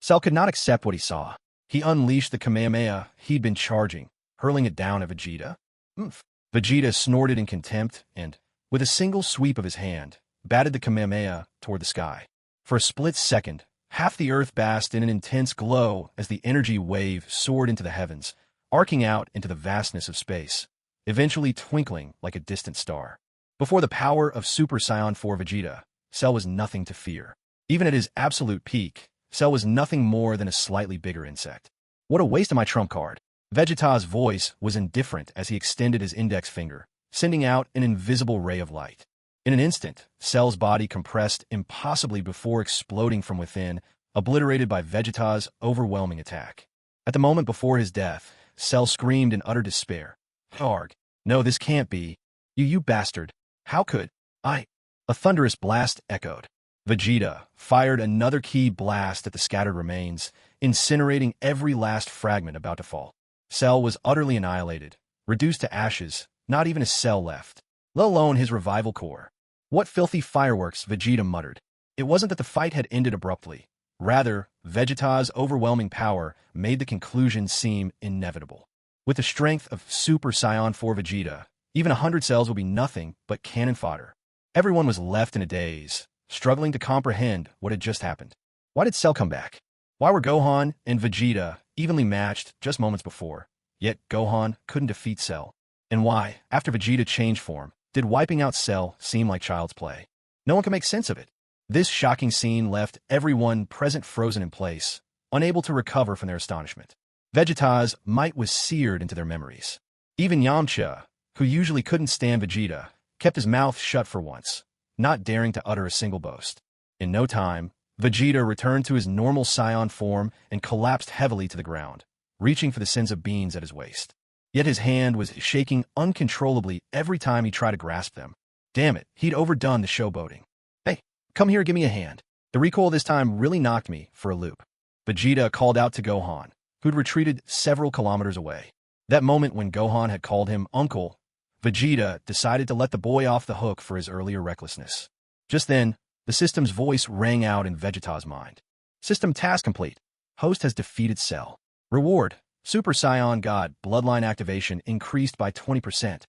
Cell could not accept what he saw. He unleashed the Kamehameha he'd been charging, hurling it down at Vegeta. "Umph." Vegeta snorted in contempt and, with a single sweep of his hand, batted the Kamehameha toward the sky. For a split second, half the earth basked in an intense glow as the energy wave soared into the heavens, arcing out into the vastness of space, eventually twinkling like a distant star. Before the power of Super Saiyan 4 Vegeta, Cell was nothing to fear. Even at his absolute peak, Cell was nothing more than a slightly bigger insect. What a waste of my trump card. Vegeta's voice was indifferent as he extended his index finger, sending out an invisible ray of light. In an instant, Cell's body compressed impossibly before exploding from within, obliterated by Vegeta's overwhelming attack. At the moment before his death, Cell screamed in utter despair. "Arg. No, this can't be. You bastard. How could I?" A thunderous blast echoed. Vegeta fired another key blast at the scattered remains, incinerating every last fragment about to fall. Cell was utterly annihilated, reduced to ashes, not even a cell left, let alone his revival core. "What filthy fireworks," Vegeta muttered. It wasn't that the fight had ended abruptly. Rather, Vegeta's overwhelming power made the conclusion seem inevitable. With the strength of Super Saiyan 4 Vegeta, even 100 cells would be nothing but cannon fodder. Everyone was left in a daze, struggling to comprehend what had just happened. Why did Cell come back? Why were Gohan and Vegeta evenly matched just moments before, yet Gohan couldn't defeat Cell? And why, after Vegeta changed form, did wiping out Cell seem like child's play? No one can make sense of it. This shocking scene left everyone present frozen in place, unable to recover from their astonishment. Vegeta's might was seared into their memories. Even Yamcha, who usually couldn't stand Vegeta, kept his mouth shut for once, not daring to utter a single boast. In no time, Vegeta returned to his normal Saiyan form and collapsed heavily to the ground, reaching for the Senzu beans at his waist. Yet his hand was shaking uncontrollably every time he tried to grasp them. Damn it, he'd overdone the showboating. "Hey, come here, give me a hand." The recoil this time really knocked me for a loop. Vegeta called out to Gohan, who'd retreated several kilometers away. That moment when Gohan had called him Uncle, Vegeta decided to let the boy off the hook for his earlier recklessness. Just then, the system's voice rang out in Vegeta's mind. "System task complete. Host has defeated Cell. Reward, Super Saiyan God bloodline activation increased by 20%.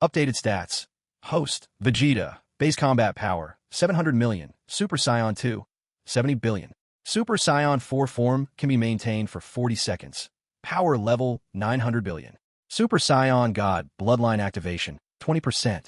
Updated stats. Host, Vegeta. Base combat power, 700 million. Super Saiyan 2, 70 billion. Super Saiyan 4 form can be maintained for 40 seconds. Power level, 900 billion. Super Saiyan God bloodline activation, 20%.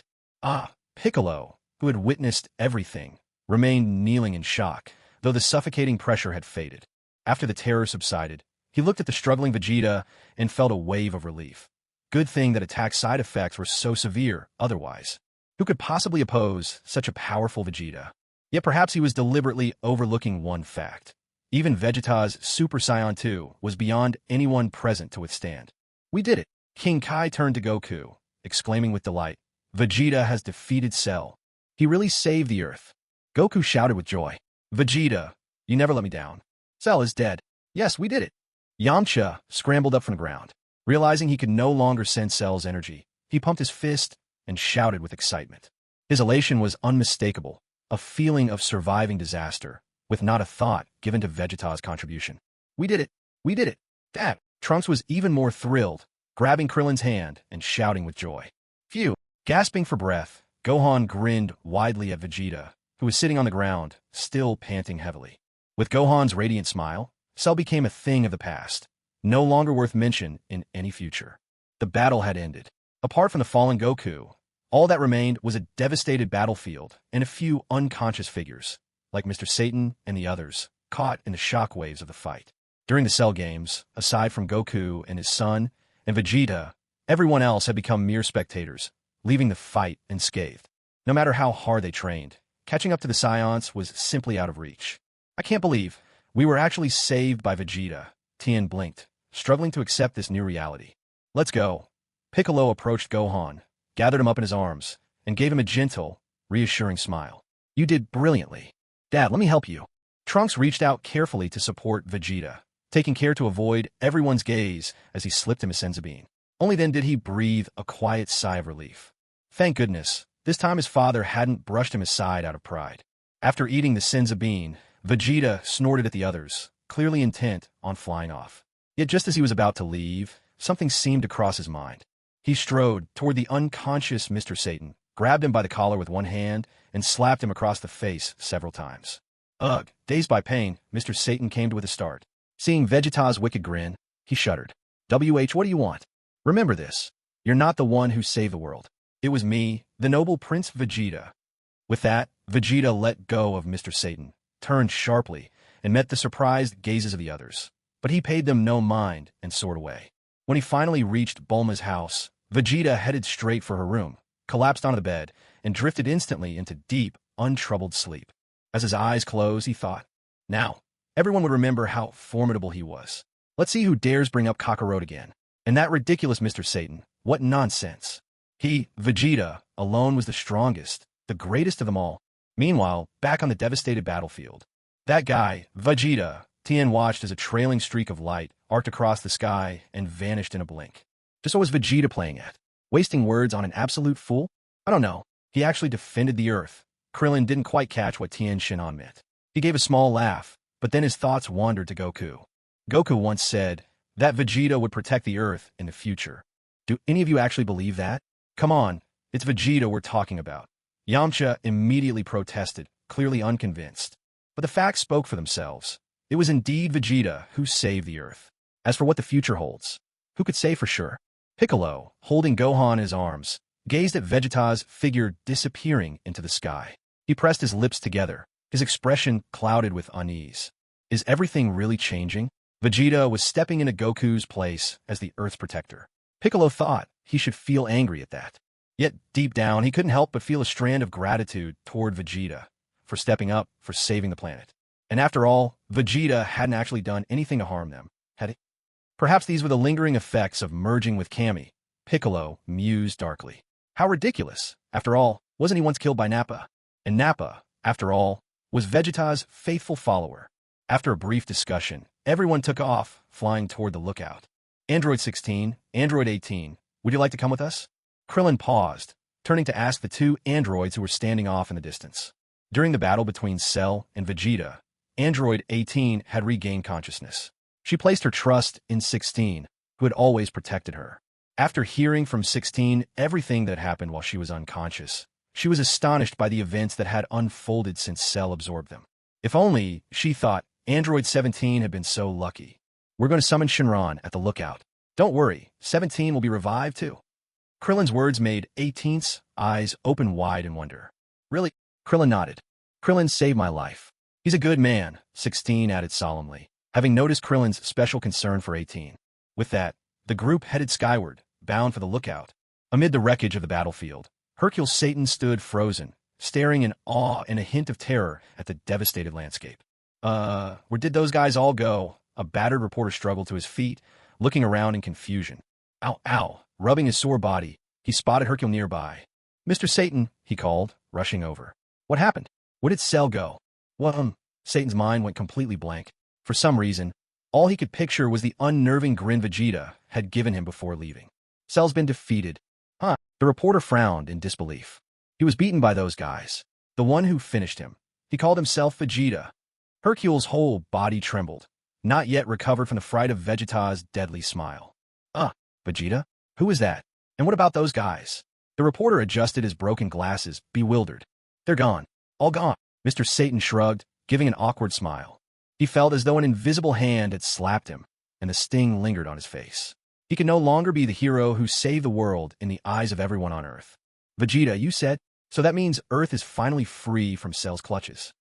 Piccolo, who had witnessed everything, remained kneeling in shock, though the suffocating pressure had faded. After the terror subsided, he looked at the struggling Vegeta and felt a wave of relief. Good thing that attack side effects were so severe otherwise. Who could possibly oppose such a powerful Vegeta? Yet perhaps he was deliberately overlooking one fact. Even Vegeta's Super Saiyan 2 was beyond anyone present to withstand. We did it! King Kai turned to Goku, exclaiming with delight, Vegeta has defeated Cell. He really saved the Earth. Goku shouted with joy, Vegeta, you never let me down. Cell is dead. Yes, we did it. Yamcha scrambled up from the ground. Realizing he could no longer sense Cell's energy, he pumped his fist and shouted with excitement. His elation was unmistakable, a feeling of surviving disaster, with not a thought given to Vegeta's contribution. We did it! We did it! Dad! Trunks was even more thrilled, grabbing Krillin's hand and shouting with joy. Phew! Gasping for breath, Gohan grinned widely at Vegeta, who was sitting on the ground, still panting heavily. With Gohan's radiant smile, Cell became a thing of the past, no longer worth mention in any future. The battle had ended. Apart from the fallen Goku, all that remained was a devastated battlefield and a few unconscious figures, like Mr. Satan and the others, caught in the shockwaves of the fight. During the Cell games, aside from Goku and his son, and Vegeta, everyone else had become mere spectators, leaving the fight unscathed. No matter how hard they trained, catching up to the Saiyans was simply out of reach. I can't believe we were actually saved by Vegeta. Tien blinked, struggling to accept this new reality. Let's go. Piccolo approached Gohan, gathered him up in his arms, and gave him a gentle, reassuring smile. You did brilliantly. Dad, let me help you. Trunks reached out carefully to support Vegeta, taking care to avoid everyone's gaze as he slipped him a Sensabine. Only then did he breathe a quiet sigh of relief. Thank goodness, this time his father hadn't brushed him aside out of pride. After eating the Sensabine, Vegeta snorted at the others, clearly intent on flying off. Yet just as he was about to leave, something seemed to cross his mind. He strode toward the unconscious Mr. Satan, grabbed him by the collar with one hand, and slapped him across the face several times. Ugh! Dazed by pain, Mr. Satan came to with a start. Seeing Vegeta's wicked grin, he shuddered. WH, what do you want? Remember this. You're not the one who saved the world. It was me, the noble Prince Vegeta. With that, Vegeta let go of Mr. Satan, turned sharply, and met the surprised gazes of the others. But he paid them no mind and soared away. When he finally reached Bulma's house, Vegeta headed straight for her room, collapsed onto the bed, and drifted instantly into deep, untroubled sleep. As his eyes closed, he thought, now, everyone would remember how formidable he was. Let's see who dares bring up Kakarot again. And that ridiculous Mr. Satan, what nonsense. He, Vegeta, alone was the strongest, the greatest of them all. Meanwhile, back on the devastated battlefield, that guy, Vegeta, Tien watched as a trailing streak of light arced across the sky and vanished in a blink. Just what was Vegeta playing at? Wasting words on an absolute fool? I don't know. He actually defended the Earth. Krillin didn't quite catch what Tien Shinhan meant. He gave a small laugh, but then his thoughts wandered to Goku. Goku once said that Vegeta would protect the Earth in the future. Do any of you actually believe that? Come on, it's Vegeta we're talking about. Yamcha immediately protested, clearly unconvinced. But the facts spoke for themselves. It was indeed Vegeta who saved the Earth. As for what the future holds, who could say for sure? Piccolo, holding Gohan in his arms, gazed at Vegeta's figure disappearing into the sky. He pressed his lips together, his expression clouded with unease. Is everything really changing? Vegeta was stepping into Goku's place as the Earth's protector. Piccolo thought he should feel angry at that. Yet, deep down, he couldn't help but feel a strand of gratitude toward Vegeta for stepping up, for saving the planet. And after all, Vegeta hadn't actually done anything to harm them, had he? Perhaps these were the lingering effects of merging with Kami. Piccolo mused darkly. How ridiculous. After all, wasn't he once killed by Nappa? And Nappa, after all, was Vegeta's faithful follower. After a brief discussion, everyone took off, flying toward the lookout. Android 16, Android 18, would you like to come with us? Krillin paused, turning to ask the two androids who were standing off in the distance. During the battle between Cell and Vegeta, Android 18 had regained consciousness. She placed her trust in 16, who had always protected her. After hearing from 16 everything that happened while she was unconscious, she was astonished by the events that had unfolded since Cell absorbed them. If only, she thought, Android 17 had been so lucky. We're going to summon Shinron at the lookout. Don't worry, 17 will be revived too. Krillin's words made 18's eyes open wide in wonder. Really? Krillin nodded. Krillin saved my life. He's a good man, 16 added solemnly, having noticed Krillin's special concern for 18. With that, the group headed skyward, bound for the lookout. Amid the wreckage of the battlefield, Hercule Satan stood frozen, staring in awe and a hint of terror at the devastated landscape. Where did those guys all go? A battered reporter struggled to his feet, looking around in confusion. Ow, ow. Rubbing his sore body, he spotted Hercule nearby. Mr. Satan, he called, rushing over. What happened? Where did Cell go? Well, Satan's mind went completely blank. For some reason, all he could picture was the unnerving grin Vegeta had given him before leaving. Cell's been defeated. Huh? The reporter frowned in disbelief. He was beaten by those guys. The one who finished him. He called himself Vegeta. Hercule's whole body trembled, not yet recovered from the fright of Vegeta's deadly smile. Vegeta? Who is that? And what about those guys? The reporter adjusted his broken glasses, bewildered. They're gone. All gone. Mr. Satan shrugged, giving an awkward smile. He felt as though an invisible hand had slapped him, and the sting lingered on his face. He could no longer be the hero who saved the world in the eyes of everyone on Earth. Vegeta, you said? So that means Earth is finally free from Cell's clutches.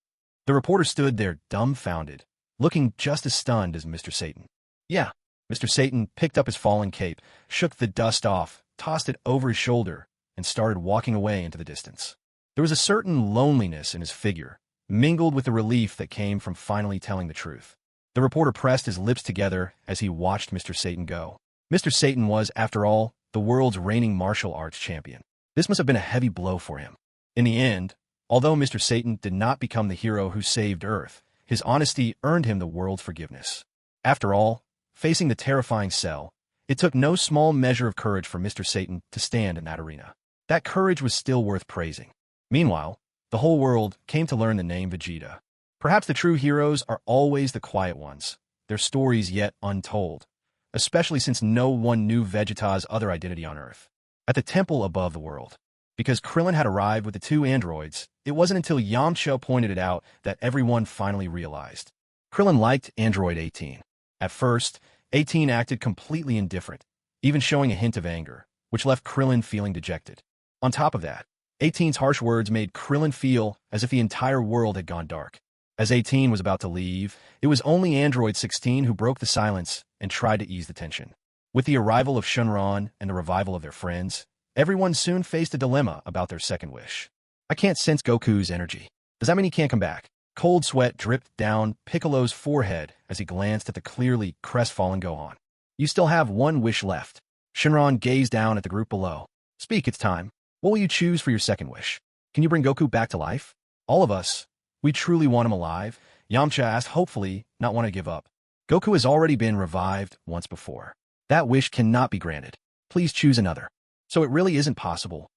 The reporter stood there dumbfounded, looking just as stunned as Mr. Satan. Yeah. Mr. Satan picked up his fallen cape, shook the dust off, tossed it over his shoulder, and started walking away into the distance. There was a certain loneliness in his figure, mingled with the relief that came from finally telling the truth. The reporter pressed his lips together as he watched Mr. Satan go. Mr. Satan was, after all, the world's reigning martial arts champion. This must have been a heavy blow for him. In the end, although Mr. Satan did not become the hero who saved Earth, his honesty earned him the world's forgiveness. After all, facing the terrifying Cell, it took no small measure of courage for Mr. Satan to stand in that arena. That courage was still worth praising. Meanwhile, the whole world came to learn the name Vegeta. Perhaps the true heroes are always the quiet ones, their stories yet untold, especially since no one knew Vegeta's other identity on Earth. At the temple above the world, because Krillin had arrived with the two androids, it wasn't until Yamcha pointed it out that everyone finally realized. Krillin liked Android 18. At first, 18 acted completely indifferent, even showing a hint of anger, which left Krillin feeling dejected. On top of that, 18's harsh words made Krillin feel as if the entire world had gone dark. As 18 was about to leave, it was only Android 16 who broke the silence and tried to ease the tension. With the arrival of Shinron and the revival of their friends, everyone soon faced a dilemma about their second wish. I can't sense Goku's energy. Does that mean he can't come back? Cold sweat dripped down Piccolo's forehead as he glanced at the clearly crestfallen Gohan. You still have one wish left. Shinron gazed down at the group below. Speak, it's time. What will you choose for your second wish? Can you bring Goku back to life? All of us. We truly want him alive, Yamcha asked, hopefully not want to give up. Goku has already been revived once before. That wish cannot be granted. Please choose another. So it really isn't possible.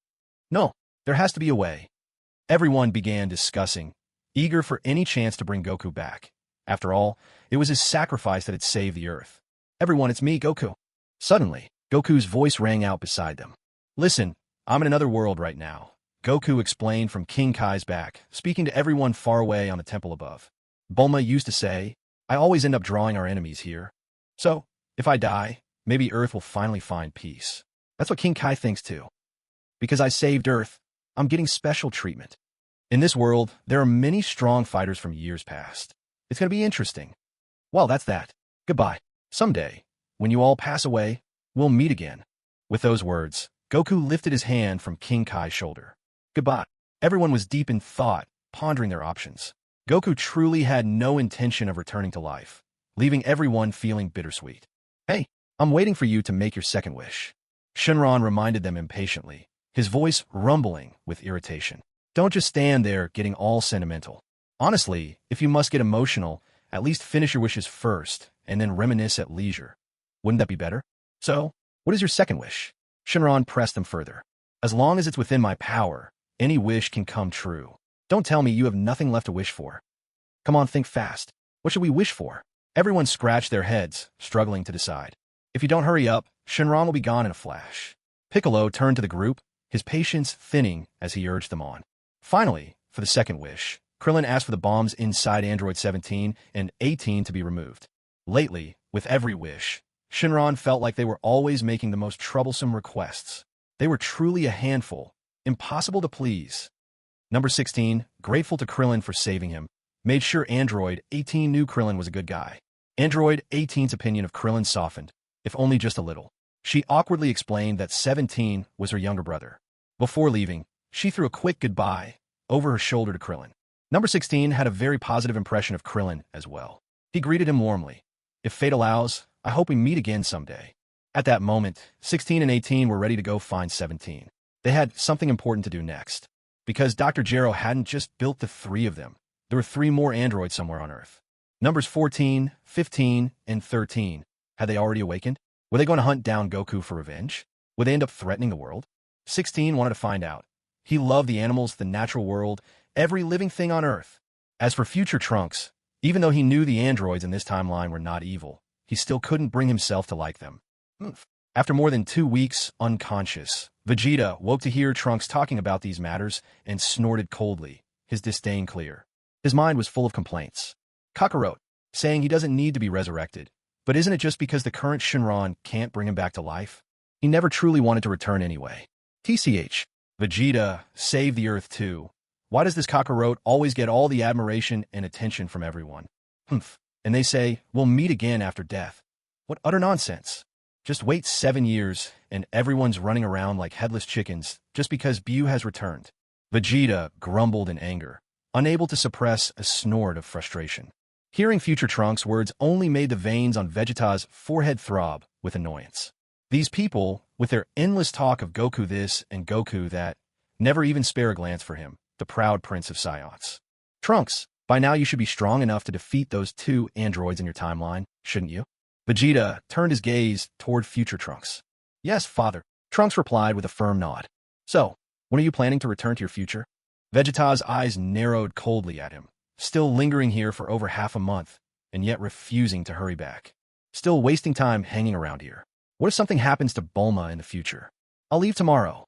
No, there has to be a way. Everyone began discussing, eager for any chance to bring Goku back. After all, it was his sacrifice that had saved the Earth. Everyone, it's me, Goku. Suddenly, Goku's voice rang out beside them. Listen, I'm in another world right now, Goku explained from King Kai's back, speaking to everyone far away on the temple above. Bulma used to say, I always end up drawing our enemies here. So, if I die, maybe Earth will finally find peace. That's what King Kai thinks too. Because I saved Earth, I'm getting special treatment. In this world, there are many strong fighters from years past. It's going to be interesting. Well, that's that. Goodbye. Someday, when you all pass away, we'll meet again. With those words, Goku lifted his hand from King Kai's shoulder. Goodbye. Everyone was deep in thought, pondering their options. Goku truly had no intention of returning to life, leaving everyone feeling bittersweet. Hey, I'm waiting for you to make your second wish. Shinron reminded them impatiently, his voice rumbling with irritation. Don't just stand there getting all sentimental. Honestly, if you must get emotional, at least finish your wishes first, and then reminisce at leisure. Wouldn't that be better? So, what is your second wish? Shinron pressed them further. As long as it's within my power, any wish can come true. Don't tell me you have nothing left to wish for. Come on, think fast. What should we wish for? Everyone scratched their heads, struggling to decide. If you don't hurry up, Shenron will be gone in a flash. Piccolo turned to the group, his patience thinning as he urged them on. Finally, for the second wish, Krillin asked for the bombs inside Android 17 and 18 to be removed. Lately, with every wish, Shenron felt like they were always making the most troublesome requests. They were truly a handful, impossible to please. Number 16, grateful to Krillin for saving him, made sure Android 18 knew Krillin was a good guy. Android 18's opinion of Krillin softened, if only just a little. She awkwardly explained that 17 was her younger brother. Before leaving, she threw a quick goodbye over her shoulder to Krillin. Number 16 had a very positive impression of Krillin as well. He greeted him warmly. If fate allows, I hope we meet again someday. At that moment, 16 and 18 were ready to go find 17. They had something important to do next. Because Dr. Gero hadn't just built the three of them, there were 3 more androids somewhere on Earth. Numbers 14, 15, and 13. Had they already awakened? Were they going to hunt down Goku for revenge? Would they end up threatening the world? 16 wanted to find out. He loved the animals, the natural world, every living thing on Earth. As for future Trunks, even though he knew the androids in this timeline were not evil, he still couldn't bring himself to like them. After more than 2 weeks unconscious, Vegeta woke to hear Trunks talking about these matters and snorted coldly, his disdain clear. His mind was full of complaints. Kakarot, saying he doesn't need to be resurrected. But isn't it just because the current Shenron can't bring him back to life? He never truly wanted to return anyway. TCH, Vegeta saved the Earth too. Why does this Kakarot always get all the admiration and attention from everyone? And they say, we'll meet again after death. What utter nonsense. Just wait 7 years, and everyone's running around like headless chickens just because Bu has returned. Vegeta grumbled in anger, unable to suppress a snort of frustration. Hearing future Trunks' words only made the veins on Vegeta's forehead throb with annoyance. These people, with their endless talk of Goku this and Goku that, never even spare a glance for him, the proud prince of Saiyans. Trunks, by now you should be strong enough to defeat those 2 androids in your timeline, shouldn't you? Vegeta turned his gaze toward future Trunks. Yes, father, Trunks replied with a firm nod. So, when are you planning to return to your future? Vegeta's eyes narrowed coldly at him, still lingering here for over half a month, and yet refusing to hurry back. Still wasting time hanging around here. What if something happens to Bulma in the future? I'll leave tomorrow.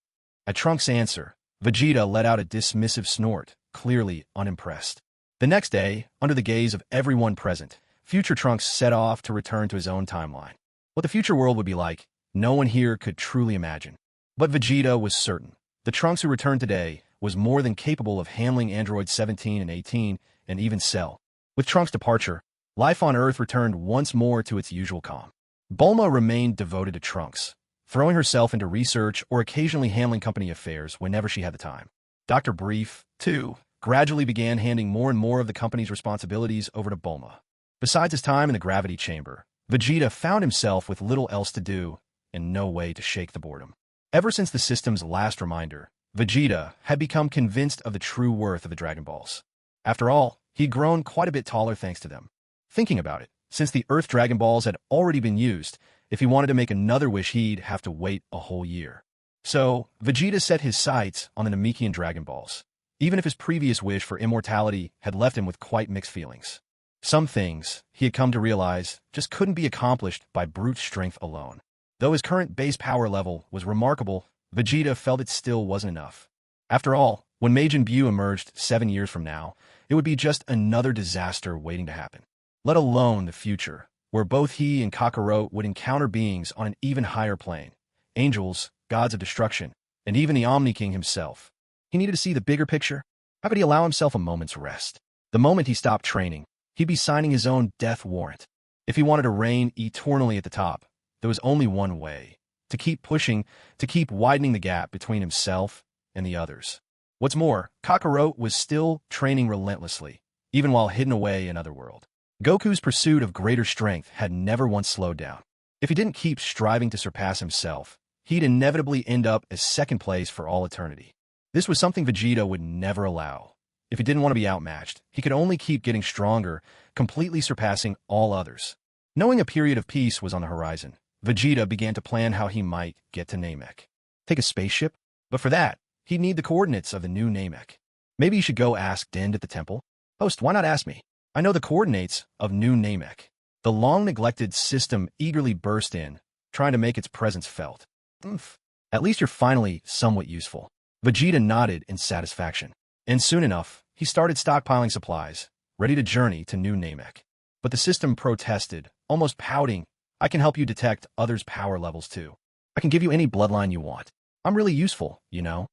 At Trunks' answer, Vegeta let out a dismissive snort, clearly unimpressed. The next day, under the gaze of everyone present, future Trunks set off to return to his own timeline. What the future world would be like, no one here could truly imagine. But Vegeta was certain. The Trunks who returned today was more than capable of handling androids 17 and 18, and even Cell. With Trunks' departure, life on Earth returned once more to its usual calm. Bulma remained devoted to Trunks, throwing herself into research or occasionally handling company affairs whenever she had the time. Dr. Brief, too, gradually began handing more and more of the company's responsibilities over to Bulma. Besides his time in the gravity chamber, Vegeta found himself with little else to do and no way to shake the boredom. Ever since the system's last reminder, Vegeta had become convinced of the true worth of the Dragon Balls. After all, he'd grown quite a bit taller thanks to them. Thinking about it, since the Earth Dragon Balls had already been used, if he wanted to make another wish he'd have to wait a whole year. So, Vegeta set his sights on the Namekian Dragon Balls, even if his previous wish for immortality had left him with quite mixed feelings. Some things, he had come to realize, just couldn't be accomplished by brute strength alone. Though his current base power level was remarkable, Vegeta felt it still wasn't enough. After all, when Majin Buu emerged 7 years from now, it would be just another disaster waiting to happen. Let alone the future, where both he and Kakarot would encounter beings on an even higher plane. Angels, gods of destruction, and even the Omni King himself. He needed to see the bigger picture. How could he allow himself a moment's rest? The moment he stopped training, he'd be signing his own death warrant. If he wanted to reign eternally at the top, there was only one way. To keep pushing, to keep widening the gap between himself and the others. What's more, Kakarot was still training relentlessly, even while hidden away in Otherworld. Goku's pursuit of greater strength had never once slowed down. If he didn't keep striving to surpass himself, he'd inevitably end up as second place for all eternity. This was something Vegeta would never allow. If he didn't want to be outmatched, he could only keep getting stronger, completely surpassing all others. Knowing a period of peace was on the horizon, Vegeta began to plan how he might get to Namek. Take a spaceship? But for that, he'd need the coordinates of the new Namek. Maybe he should go ask Dend at the temple? Host, why not ask me? I know the coordinates of new Namek. The long-neglected system eagerly burst in, trying to make its presence felt. Oomph. At least you're finally somewhat useful. Vegeta nodded in satisfaction. And soon enough, he started stockpiling supplies, ready to journey to New Namek. But the system protested, almost pouting. I can help you detect others' power levels too. I can give you any bloodline you want. I'm really useful, you know?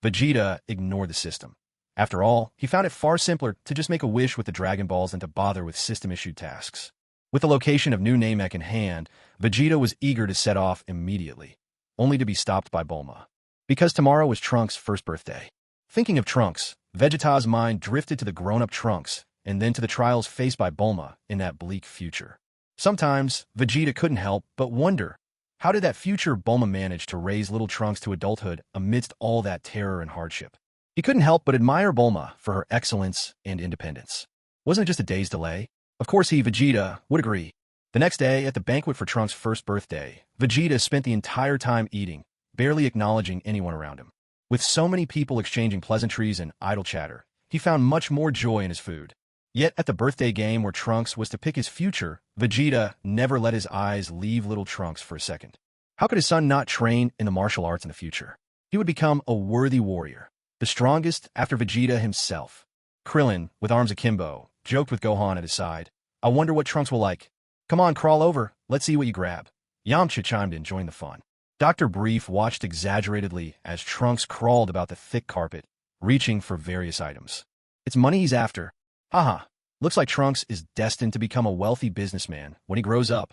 Vegeta ignored the system. After all, he found it far simpler to just make a wish with the Dragon Balls than to bother with system-issued tasks. With the location of New Namek in hand, Vegeta was eager to set off immediately, only to be stopped by Bulma. Because tomorrow was Trunks' first birthday. Thinking of Trunks, Vegeta's mind drifted to the grown-up Trunks, and then to the trials faced by Bulma in that bleak future. Sometimes, Vegeta couldn't help but wonder, how did that future Bulma manage to raise little Trunks to adulthood amidst all that terror and hardship? He couldn't help but admire Bulma for her excellence and independence. Wasn't it just a day's delay? Of course Vegeta, would agree. The next day, at the banquet for Trunks' first birthday, Vegeta spent the entire time eating, barely acknowledging anyone around him. With so many people exchanging pleasantries and idle chatter, he found much more joy in his food. Yet at the birthday game where Trunks was to pick his future, Vegeta never let his eyes leave little Trunks for a second. How could his son not train in the martial arts in the future? He would become a worthy warrior, the strongest after Vegeta himself. Krillin, with arms akimbo, joked with Gohan at his side. I wonder what Trunks will like. Come on, crawl over. Let's see what you grab. Yamcha chimed in, joining the fun. Dr. Brief watched exaggeratedly as Trunks crawled about the thick carpet, reaching for various items. It's money he's after. Haha. Looks like Trunks is destined to become a wealthy businessman when he grows up.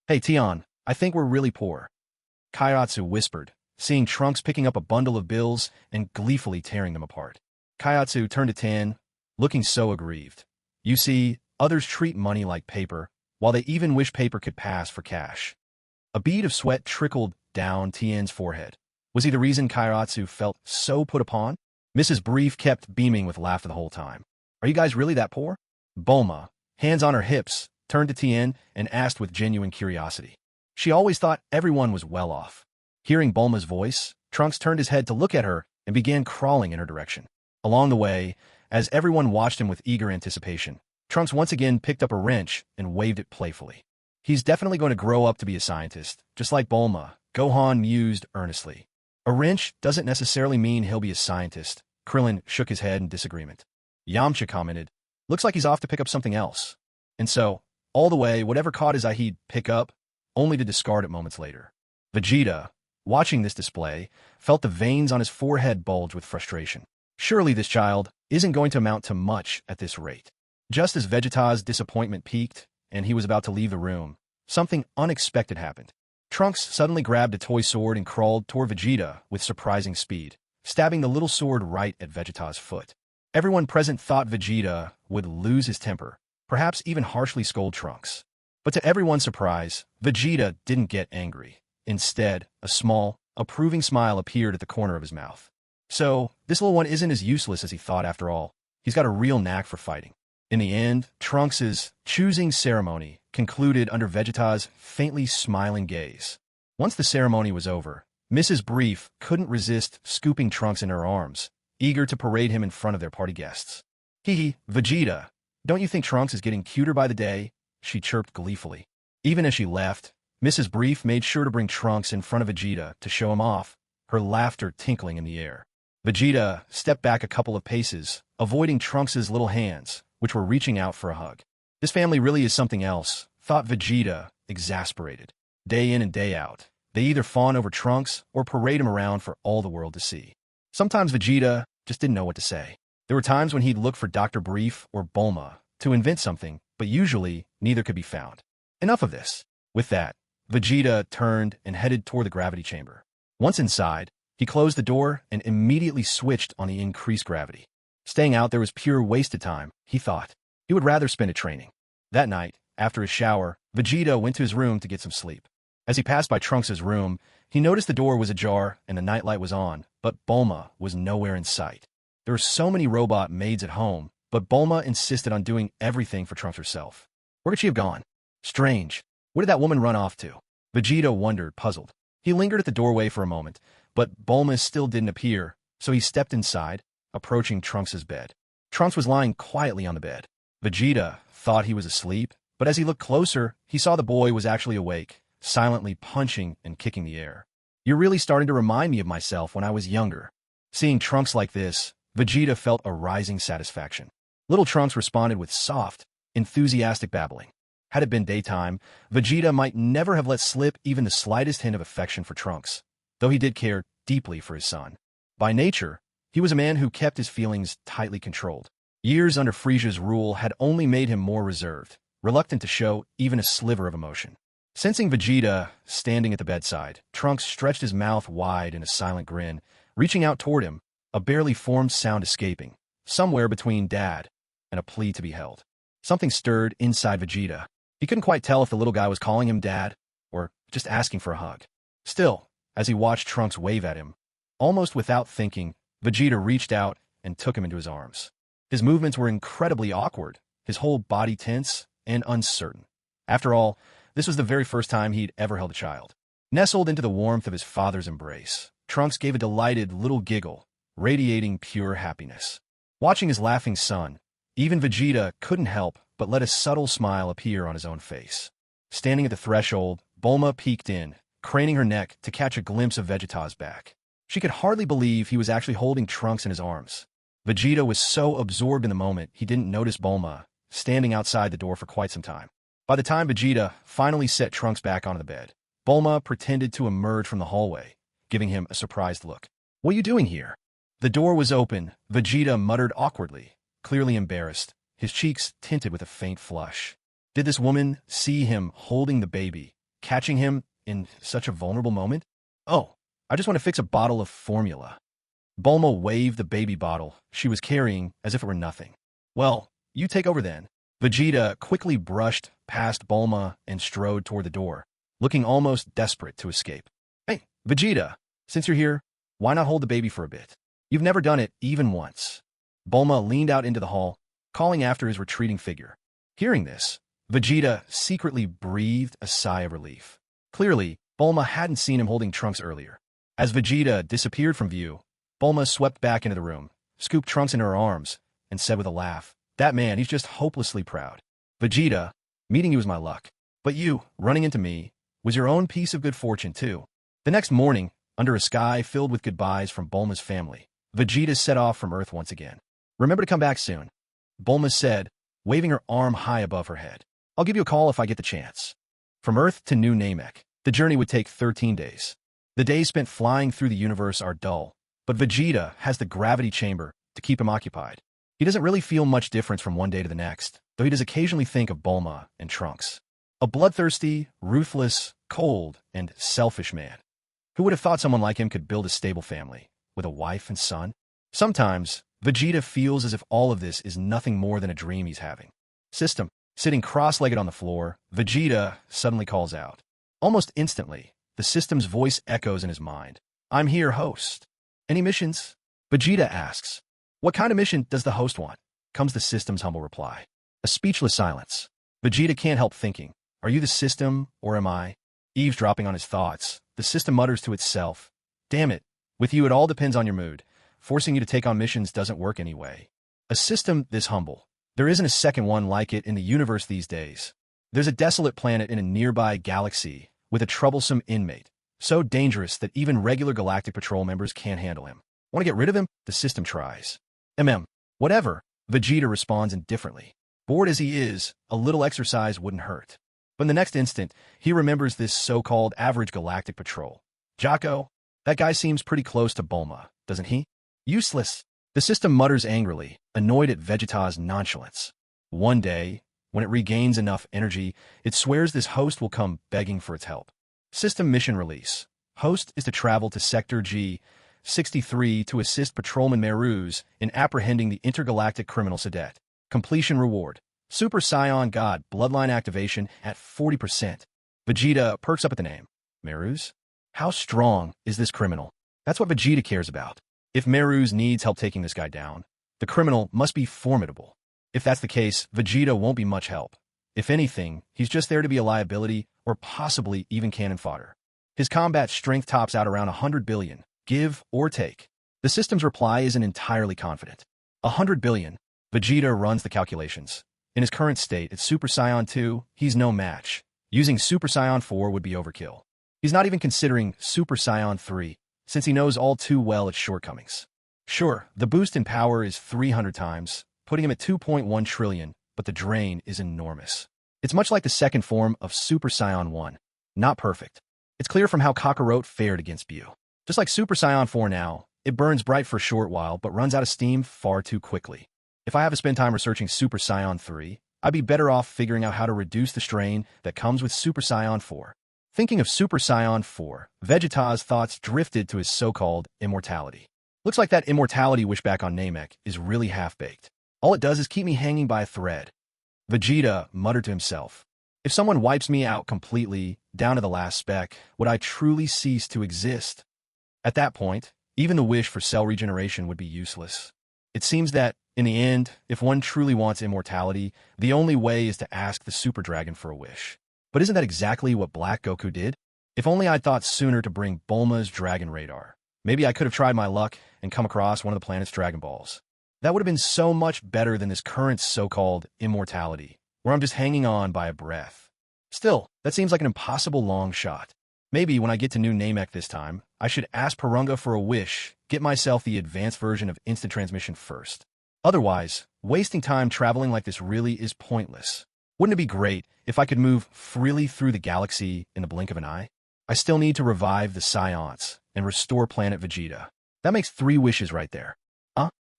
Hey, Tion, I think we're really poor. Chiaotzu whispered, seeing Trunks picking up a bundle of bills and gleefully tearing them apart. Chiaotzu turned to Tien, looking so aggrieved. You see, others treat money like paper, while they even wish paper could pass for cash. A bead of sweat trickled down Tien's forehead. Was he the reason Chiaotzu felt so put upon? Mrs. Brief kept beaming with laughter the whole time. Are you guys really that poor? Bulma, hands on her hips, turned to Tien and asked with genuine curiosity. She always thought everyone was well off. Hearing Bulma's voice, Trunks turned his head to look at her and began crawling in her direction. Along the way, as everyone watched him with eager anticipation, Trunks once again picked up a wrench and waved it playfully. He's definitely going to grow up to be a scientist, just like Bulma, Gohan mused earnestly. A wrench doesn't necessarily mean he'll be a scientist. Krillin shook his head in disagreement. Yamcha commented, looks like he's off to pick up something else. And so, all the way, whatever caught his eye he'd pick up, only to discard it moments later. Vegeta, watching this display, felt the veins on his forehead bulge with frustration. Surely this child isn't going to amount to much at this rate. Just as Vegeta's disappointment peaked, and he was about to leave the room, something unexpected happened. Trunks suddenly grabbed a toy sword and crawled toward Vegeta with surprising speed, stabbing the little sword right at Vegeta's foot. Everyone present thought Vegeta would lose his temper, perhaps even harshly scold Trunks. But to everyone's surprise, Vegeta didn't get angry. Instead, a small, approving smile appeared at the corner of his mouth. So, this little one isn't as useless as he thought after all. He's got a real knack for fighting. In the end, Trunks' choosing ceremony concluded under Vegeta's faintly smiling gaze. Once the ceremony was over, Mrs. Brief couldn't resist scooping Trunks in her arms, eager to parade him in front of their party guests. Hee, Vegeta, don't you think Trunks is getting cuter by the day? She chirped gleefully. Even as she left, Mrs. Brief made sure to bring Trunks in front of Vegeta to show him off, her laughter tinkling in the air. Vegeta stepped back a couple of paces, avoiding Trunks' little hands, which were reaching out for a hug. This family really is something else, thought Vegeta, exasperated. Day in and day out, they either fawn over Trunks or parade him around for all the world to see. Sometimes Vegeta just didn't know what to say. There were times when he'd look for Dr. Brief or Bulma to invent something, but usually neither could be found. Enough of this. With that, Vegeta turned and headed toward the gravity chamber. Once inside, he closed the door and immediately switched on the increased gravity. Staying out there was pure wasted time, he thought. He would rather spend it training. That night, after his shower, Vegeta went to his room to get some sleep. As he passed by Trunks' room, he noticed the door was ajar and the nightlight was on, but Bulma was nowhere in sight. There were so many robot maids at home, but Bulma insisted on doing everything for Trunks herself. Where could she have gone? Strange. Where did that woman run off to? Vegeta wondered, puzzled. He lingered at the doorway for a moment, but Bulma still didn't appear, so he stepped inside, approaching Trunks' bed. Trunks was lying quietly on the bed. Vegeta thought he was asleep, but as he looked closer, he saw the boy was actually awake, silently punching and kicking the air. You're really starting to remind me of myself when I was younger. Seeing Trunks like this, Vegeta felt a rising satisfaction. Little Trunks responded with soft, enthusiastic babbling. Had it been daytime, Vegeta might never have let slip even the slightest hint of affection for Trunks, though he did care deeply for his son. By nature, he was a man who kept his feelings tightly controlled. Years under Frieza's rule had only made him more reserved, reluctant to show even a sliver of emotion. Sensing Vegeta standing at the bedside, Trunks stretched his mouth wide in a silent grin, reaching out toward him, a barely formed sound escaping, somewhere between Dad and a plea to be held. Something stirred inside Vegeta. He couldn't quite tell if the little guy was calling him Dad or just asking for a hug. Still, as he watched Trunks wave at him, almost without thinking, Vegeta reached out and took him into his arms. His movements were incredibly awkward, his whole body tense and uncertain. After all, this was the very first time he'd ever held a child. Nestled into the warmth of his father's embrace, Trunks gave a delighted little giggle, radiating pure happiness. Watching his laughing son, even Vegeta couldn't help but let a subtle smile appear on his own face. Standing at the threshold, Bulma peeked in, craning her neck to catch a glimpse of Vegeta's back. She could hardly believe he was actually holding Trunks in his arms. Vegeta was so absorbed in the moment he didn't notice Bulma standing outside the door for quite some time. By the time Vegeta finally set Trunks back onto the bed, Bulma pretended to emerge from the hallway, giving him a surprised look. "What are you doing here?" The door was open. Vegeta muttered awkwardly, clearly embarrassed, his cheeks tinted with a faint flush. Did this woman see him holding the baby, catching him in such a vulnerable moment? "Oh, I just want to fix a bottle of formula." Bulma waved the baby bottle she was carrying as if it were nothing. "Well, you take over then." Vegeta quickly brushed past Bulma and strode toward the door, looking almost desperate to escape. "Hey, Vegeta, since you're here, why not hold the baby for a bit? You've never done it even once." Bulma leaned out into the hall, calling after his retreating figure. Hearing this, Vegeta secretly breathed a sigh of relief. Clearly, Bulma hadn't seen him holding Trunks earlier. As Vegeta disappeared from view, Bulma swept back into the room, scooped Trunks into her arms, and said with a laugh, "That man, he's just hopelessly proud. Vegeta, meeting you was my luck. But you, running into me, was your own piece of good fortune, too." The next morning, under a sky filled with goodbyes from Bulma's family, Vegeta set off from Earth once again. "Remember to come back soon," Bulma said, waving her arm high above her head. "I'll give you a call if I get the chance." From Earth to New Namek, the journey would take 13 days. The days spent flying through the universe are dull, but Vegeta has the gravity chamber to keep him occupied. He doesn't really feel much difference from one day to the next, though he does occasionally think of Bulma and Trunks. A bloodthirsty, ruthless, cold, and selfish man. Who would have thought someone like him could build a stable family, with a wife and son? Sometimes, Vegeta feels as if all of this is nothing more than a dream he's having. System. Sitting cross-legged on the floor, Vegeta suddenly calls out. Almost instantly, the system's voice echoes in his mind. "I'm here, host." "Any missions?" Vegeta asks. "What kind of mission does the host want?" comes the system's humble reply. A speechless silence. Vegeta can't help thinking, are you the system, or am I? Eavesdropping on his thoughts, the system mutters to itself, "Damn it, with you it all depends on your mood. Forcing you to take on missions doesn't work anyway." A system this humble. There isn't a second one like it in the universe these days. There's a desolate planet in a nearby galaxy with a troublesome inmate, so dangerous that even regular galactic patrol members can't handle him. Want to get rid of him? The system tries. Whatever, Vegeta responds indifferently. Bored as he is, a little exercise wouldn't hurt. But in the next instant, he remembers this so-called average galactic patrol. Jocko, that guy seems pretty close to Bulma, doesn't he? Useless. The system mutters angrily, annoyed at Vegeta's nonchalance. One day, when it regains enough energy, it swears this host will come begging for its help. System mission release. Host is to travel to Sector G-63 to assist Patrolman Meruz in apprehending the intergalactic criminal Sadet. Completion reward. Super Saiyan God bloodline activation at 40%. Vegeta perks up at the name. Meruz? How strong is this criminal? That's what Vegeta cares about. If Meruz needs help taking this guy down, the criminal must be formidable. If that's the case, Vegeta won't be much help. If anything, he's just there to be a liability or possibly even cannon fodder. His combat strength tops out around 100 billion, give or take. The system's reply isn't entirely confident. 100 billion. Vegeta runs the calculations. In his current state, at Super Saiyan 2, he's no match. Using Super Saiyan 4 would be overkill. He's not even considering Super Saiyan 3, since he knows all too well its shortcomings. Sure, the boost in power is 300 times, putting him at 2.1 trillion, but the drain is enormous. It's much like the second form of Super Saiyan 1. Not perfect. It's clear from how Kakarot fared against Bu. Just like Super Saiyan 4 now, it burns bright for a short while, but runs out of steam far too quickly. If I have to spend time researching Super Saiyan 3, I'd be better off figuring out how to reduce the strain that comes with Super Saiyan 4. Thinking of Super Saiyan 4, Vegeta's thoughts drifted to his so-called immortality. Looks like that immortality wishback on Namek is really half-baked. All it does is keep me hanging by a thread. Vegeta muttered to himself. If someone wipes me out completely, down to the last speck, would I truly cease to exist? At that point, even the wish for cell regeneration would be useless. It seems that, in the end, if one truly wants immortality, the only way is to ask the Super Dragon for a wish. But isn't that exactly what Black Goku did? If only I'd thought sooner to bring Bulma's Dragon Radar. Maybe I could have tried my luck and come across one of the planet's Dragon Balls. That would have been so much better than this current so-called immortality, where I'm just hanging on by a breath. Still, that seems like an impossible long shot. Maybe when I get to New Namek this time, I should ask Purunga for a wish, get myself the advanced version of instant transmission first. Otherwise, wasting time traveling like this really is pointless. Wouldn't it be great if I could move freely through the galaxy in the blink of an eye? I still need to revive the Saiyans and restore planet Vegeta. That makes 3 wishes right there.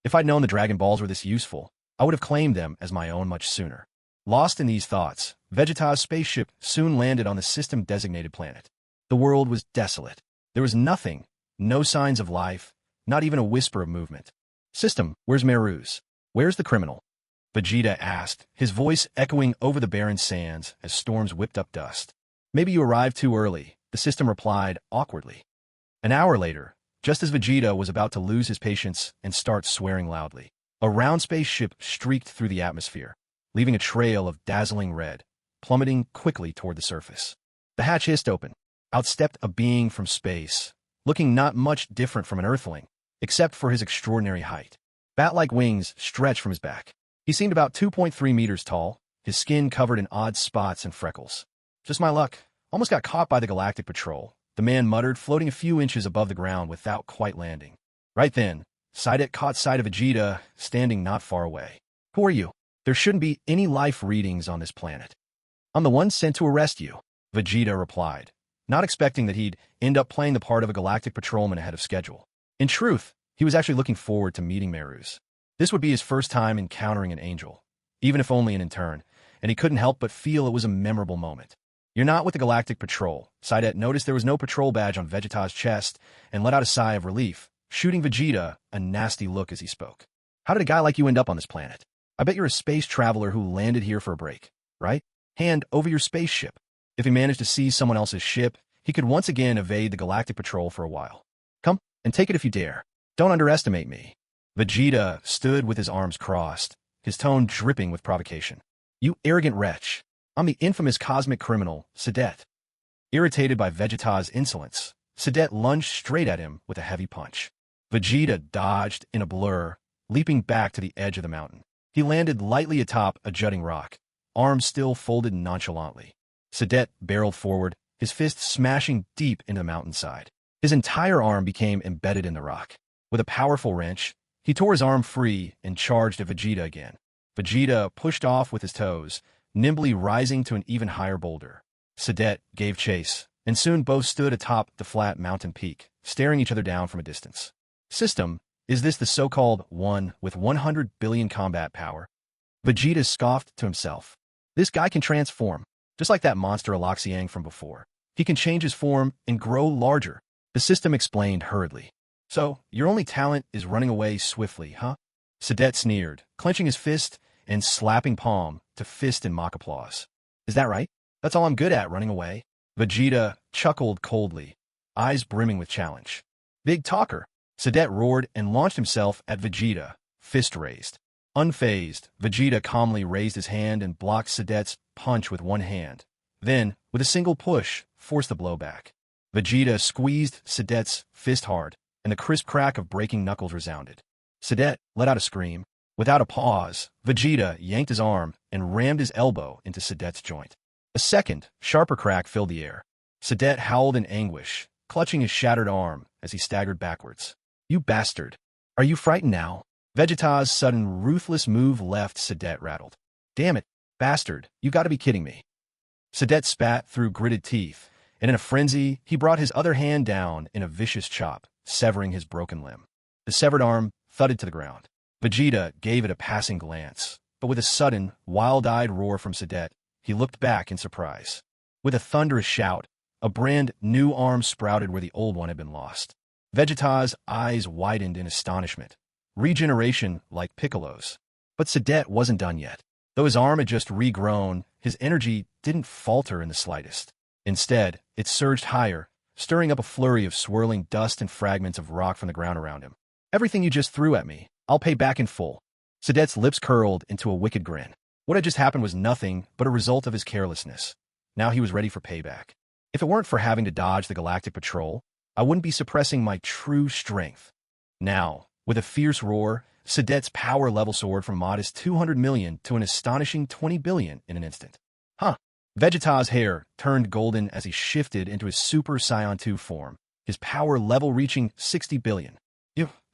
If I'd known the Dragon Balls were this useful, I would have claimed them as my own much sooner. Lost in these thoughts, Vegeta's spaceship soon landed on the system-designated planet. The world was desolate. There was nothing, no signs of life, not even a whisper of movement. System, where's Meru's? Where's the criminal? Vegeta asked, his voice echoing over the barren sands as storms whipped up dust. Maybe you arrived too early, the system replied awkwardly. An hour later, just as Vegeta was about to lose his patience and start swearing loudly, a round spaceship streaked through the atmosphere, leaving a trail of dazzling red, plummeting quickly toward the surface. The hatch hissed open. Out stepped a being from space, looking not much different from an Earthling, except for his extraordinary height. Bat-like wings stretched from his back. He seemed about 2.3 meters tall, his skin covered in odd spots and freckles. Just my luck. Almost got caught by the Galactic Patrol, the man muttered, floating a few inches above the ground without quite landing. Right then, Saidet caught sight of Vegeta, standing not far away. Who are you? There shouldn't be any life readings on this planet. I'm the one sent to arrest you, Vegeta replied, not expecting that he'd end up playing the part of a Galactic Patrolman ahead of schedule. In truth, he was actually looking forward to meeting Meru's. This would be his first time encountering an angel, even if only an intern, and he couldn't help but feel it was a memorable moment. You're not with the Galactic Patrol. Saidet noticed there was no patrol badge on Vegeta's chest and let out a sigh of relief, shooting Vegeta a nasty look as he spoke. How did a guy like you end up on this planet? I bet you're a space traveler who landed here for a break, right? Hand over your spaceship. If he managed to seize someone else's ship, he could once again evade the Galactic Patrol for a while. Come and take it if you dare. Don't underestimate me. Vegeta stood with his arms crossed, his tone dripping with provocation. You arrogant wretch. I'm the infamous cosmic criminal, Saidet. Irritated by Vegeta's insolence, Saidet lunged straight at him with a heavy punch. Vegeta dodged in a blur, leaping back to the edge of the mountain. He landed lightly atop a jutting rock, arms still folded nonchalantly. Saidet barreled forward, his fist smashing deep into the mountainside. His entire arm became embedded in the rock. With a powerful wrench, he tore his arm free and charged at Vegeta again. Vegeta pushed off with his toes, nimbly rising to an even higher boulder. Saidet gave chase, and soon both stood atop the flat mountain peak, staring each other down from a distance. System, is this the so-called one with 100 billion combat power? Vegeta scoffed to himself. This guy can transform, just like that monster Eloxyang from before. He can change his form and grow larger. The system explained hurriedly. So, your only talent is running away swiftly, huh? Saidet sneered, clenching his fist and slapping palm to fist in mock applause. Is that right? That's all I'm good at, running away. Vegeta chuckled coldly, eyes brimming with challenge. Big talker. Saidet roared and launched himself at Vegeta, fist raised. Unfazed, Vegeta calmly raised his hand and blocked Saidet's punch with one hand. Then, with a single push, forced the blow back. Vegeta squeezed Saidet's fist hard, and the crisp crack of breaking knuckles resounded. Saidet let out a scream. Without a pause, Vegeta yanked his arm and rammed his elbow into Saidet's joint. A second, sharper crack filled the air. Sadet howled in anguish, clutching his shattered arm as he staggered backwards. "You bastard! Are you frightened now?" Vegeta's sudden, ruthless move left Sadet rattled. "Damn it, bastard, you gotta be kidding me." Sadet spat through gritted teeth, and in a frenzy, he brought his other hand down in a vicious chop, severing his broken limb. The severed arm thudded to the ground. Vegeta gave it a passing glance, but with a sudden, wild-eyed roar from Sadet, he looked back in surprise. With a thunderous shout, a brand new arm sprouted where the old one had been lost. Vegeta's eyes widened in astonishment. Regeneration like Piccolo's. But Sadet wasn't done yet. Though his arm had just regrown, his energy didn't falter in the slightest. Instead, it surged higher, stirring up a flurry of swirling dust and fragments of rock from the ground around him. "Everything you just threw at me, I'll pay back in full." Sadet's lips curled into a wicked grin. What had just happened was nothing but a result of his carelessness. Now he was ready for payback. If it weren't for having to dodge the Galactic Patrol, I wouldn't be suppressing my true strength. Now, with a fierce roar, Sadet's power level soared from modest 200 million to an astonishing 20 billion in an instant. Huh. Vegeta's hair turned golden as he shifted into his Super Saiyan 2 form, his power level reaching 60 billion.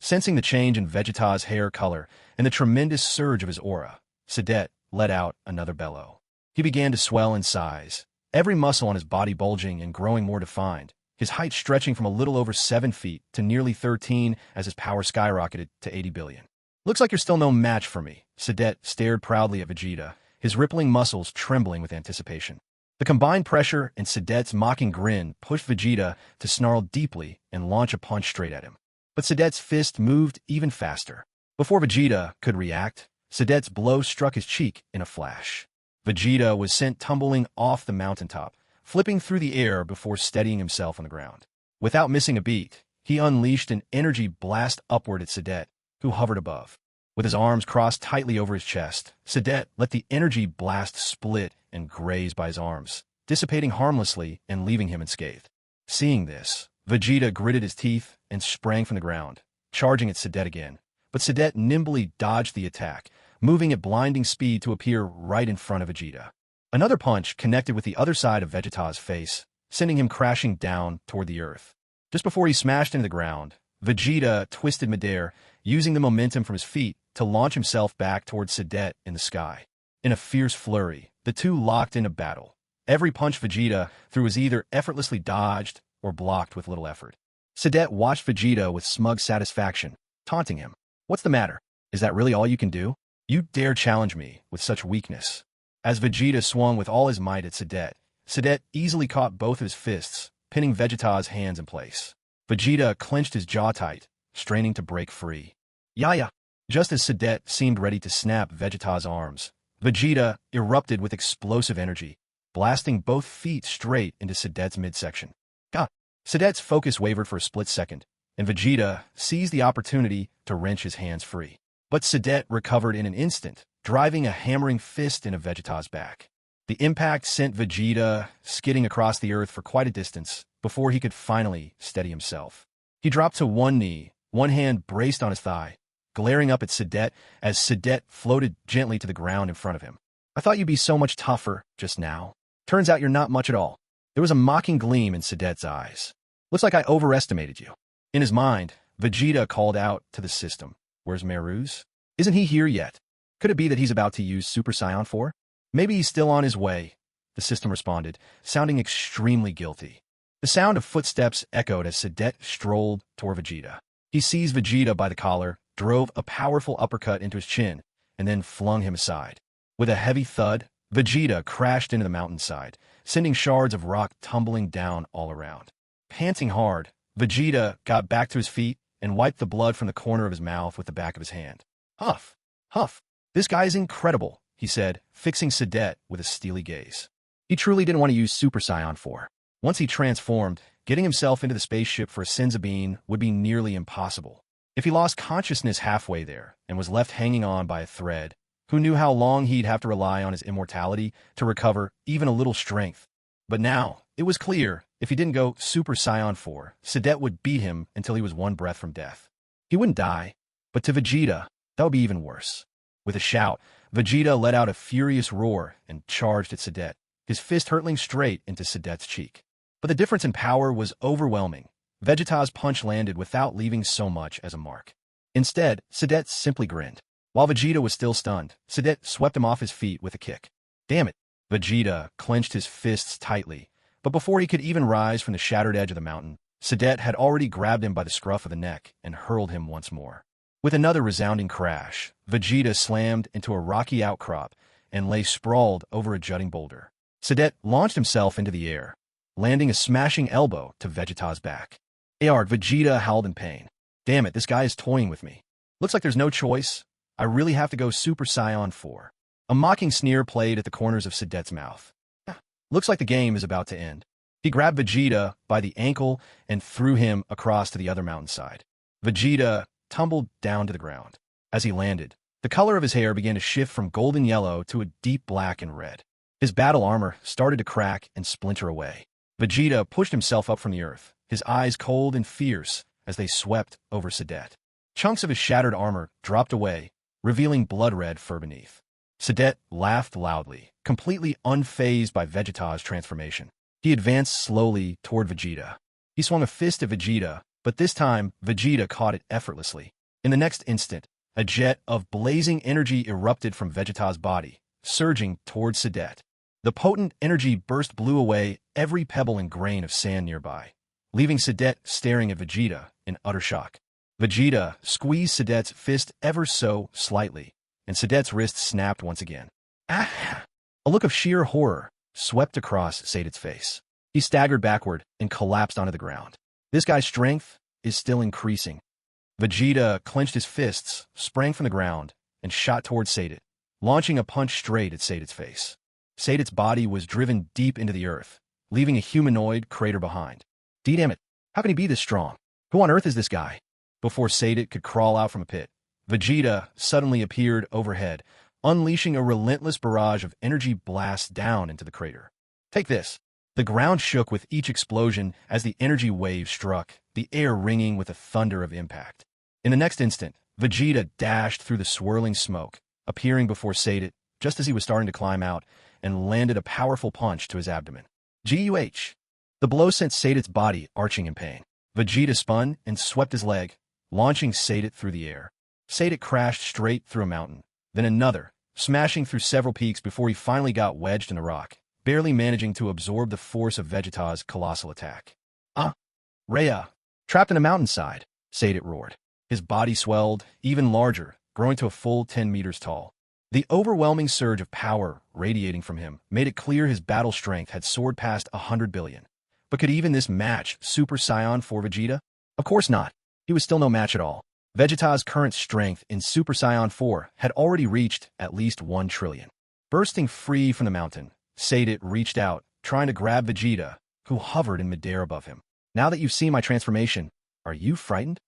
Sensing the change in Vegeta's hair color and the tremendous surge of his aura, Sadet let out another bellow. He began to swell in size, every muscle on his body bulging and growing more defined, his height stretching from a little over 7 feet to nearly 13 as his power skyrocketed to 80 billion. "Looks like you're still no match for me." Sadet stared proudly at Vegeta, his rippling muscles trembling with anticipation. The combined pressure and Sadet's mocking grin pushed Vegeta to snarl deeply and launch a punch straight at him. But Sadet's fist moved even faster. Before Vegeta could react, Sadet's blow struck his cheek in a flash. Vegeta was sent tumbling off the mountaintop, flipping through the air before steadying himself on the ground. Without missing a beat, he unleashed an energy blast upward at Sadet, who hovered above. With his arms crossed tightly over his chest, Sadet let the energy blast split and graze by his arms, dissipating harmlessly and leaving him unscathed. Seeing this, Vegeta gritted his teeth and sprang from the ground, charging at Sadet again. But Sadet nimbly dodged the attack, moving at blinding speed to appear right in front of Vegeta. Another punch connected with the other side of Vegeta's face, sending him crashing down toward the earth. Just before he smashed into the ground, Vegeta twisted midair, using the momentum from his feet to launch himself back towards Sadet in the sky. In a fierce flurry, the two locked into battle. Every punch Vegeta threw was either effortlessly dodged or blocked with little effort. Sadet watched Vegeta with smug satisfaction, taunting him. "What's the matter? Is that really all you can do? You dare challenge me with such weakness?" As Vegeta swung with all his might at Sadet, Sadet easily caught both of his fists, pinning Vegeta's hands in place. Vegeta clenched his jaw tight, straining to break free. "Yaya!" Just as Sadet seemed ready to snap Vegeta's arms, Vegeta erupted with explosive energy, blasting both feet straight into Sadet's midsection. God! Sadet's focus wavered for a split second, and Vegeta seized the opportunity to wrench his hands free. But Sadet recovered in an instant, driving a hammering fist into Vegeta's back. The impact sent Vegeta skidding across the earth for quite a distance before he could finally steady himself. He dropped to one knee, one hand braced on his thigh, glaring up at Sadet as Sadet floated gently to the ground in front of him. "I thought you'd be so much tougher just now. Turns out you're not much at all." There was a mocking gleam in Sadet's eyes. "Looks like I overestimated you." In his mind, Vegeta called out to the system. "Where's Meruz? Isn't he here yet? Could it be that he's about to use Super Saiyan 4? Maybe he's still on his way," the system responded, sounding extremely guilty. The sound of footsteps echoed as Sadet strolled toward Vegeta. He seized Vegeta by the collar, drove a powerful uppercut into his chin, and then flung him aside. With a heavy thud, Vegeta crashed into the mountainside, sending shards of rock tumbling down all around. Panting hard, Vegeta got back to his feet and wiped the blood from the corner of his mouth with the back of his hand. "Huff, huff, this guy is incredible," he said, fixing Sadet with a steely gaze. He truly didn't want to use Super Saiyan 4. Once he transformed, getting himself into the spaceship for a Saibamen would be nearly impossible. If he lost consciousness halfway there and was left hanging on by a thread, who knew how long he'd have to rely on his immortality to recover even a little strength? But now, it was clear, if he didn't go Super Saiyan 4, Sadet would beat him until he was one breath from death. He wouldn't die, but to Vegeta, that would be even worse. With a shout, Vegeta let out a furious roar and charged at Sadet, his fist hurtling straight into Sadet's cheek. But the difference in power was overwhelming. Vegeta's punch landed without leaving so much as a mark. Instead, Sadet simply grinned. While Vegeta was still stunned, Sadet swept him off his feet with a kick. Damn it! Vegeta clenched his fists tightly, but before he could even rise from the shattered edge of the mountain, Sadet had already grabbed him by the scruff of the neck and hurled him once more. With another resounding crash, Vegeta slammed into a rocky outcrop and lay sprawled over a jutting boulder. Sadet launched himself into the air, landing a smashing elbow to Vegeta's back. Vegeta howled in pain. Damn it, this guy is toying with me. Looks like there's no choice. I really have to go Super Saiyan 4. A mocking sneer played at the corners of Sadet's mouth. Looks like the game is about to end. He grabbed Vegeta by the ankle and threw him across to the other mountainside. Vegeta tumbled down to the ground. As he landed, the color of his hair began to shift from golden yellow to a deep black and red. His battle armor started to crack and splinter away. Vegeta pushed himself up from the earth, his eyes cold and fierce as they swept over Sadet. Chunks of his shattered armor dropped away, revealing blood-red fur beneath. Sadet laughed loudly, completely unfazed by Vegeta's transformation. He advanced slowly toward Vegeta. He swung a fist at Vegeta, but this time Vegeta caught it effortlessly. In the next instant, a jet of blazing energy erupted from Vegeta's body, surging towards Sadet. The potent energy burst blew away every pebble and grain of sand nearby, leaving Sadet staring at Vegeta in utter shock. Vegeta squeezed Sadet's fist ever so slightly, and Sadet's wrist snapped once again. Ah! A look of sheer horror swept across Sadet's face. He staggered backward and collapsed onto the ground. This guy's strength is still increasing. Vegeta clenched his fists, sprang from the ground, and shot towards Sadet, launching a punch straight at Sadet's face. Sadet's body was driven deep into the earth, leaving a humanoid crater behind. Damn it! How can he be this strong? Who on earth is this guy? Before Sadet could crawl out from a pit, Vegeta suddenly appeared overhead, unleashing a relentless barrage of energy blasts down into the crater. Take this! The ground shook with each explosion as the energy wave struck, the air ringing with the thunder of impact. In the next instant, Vegeta dashed through the swirling smoke, appearing before Sadet just as he was starting to climb out, and landed a powerful punch to his abdomen. Guh! The blow sent Sadet's body arching in pain. Vegeta spun and swept his leg, launching Sadet through the air. Sadet crashed straight through a mountain, then another, smashing through several peaks before he finally got wedged in the rock, barely managing to absorb the force of Vegeta's colossal attack. Rhea! Trapped in a mountainside, Sadet roared. His body swelled, even larger, growing to a full 10 meters tall. The overwhelming surge of power radiating from him made it clear his battle strength had soared past 100 billion. But could even this match Super Saiyan 4 Vegeta? Of course not. He was still no match at all. Vegeta's current strength in Super Saiyan 4 had already reached at least 1 trillion. Bursting free from the mountain, Sadet reached out, trying to grab Vegeta, who hovered in midair above him. Now that you've seen my transformation, are you frightened?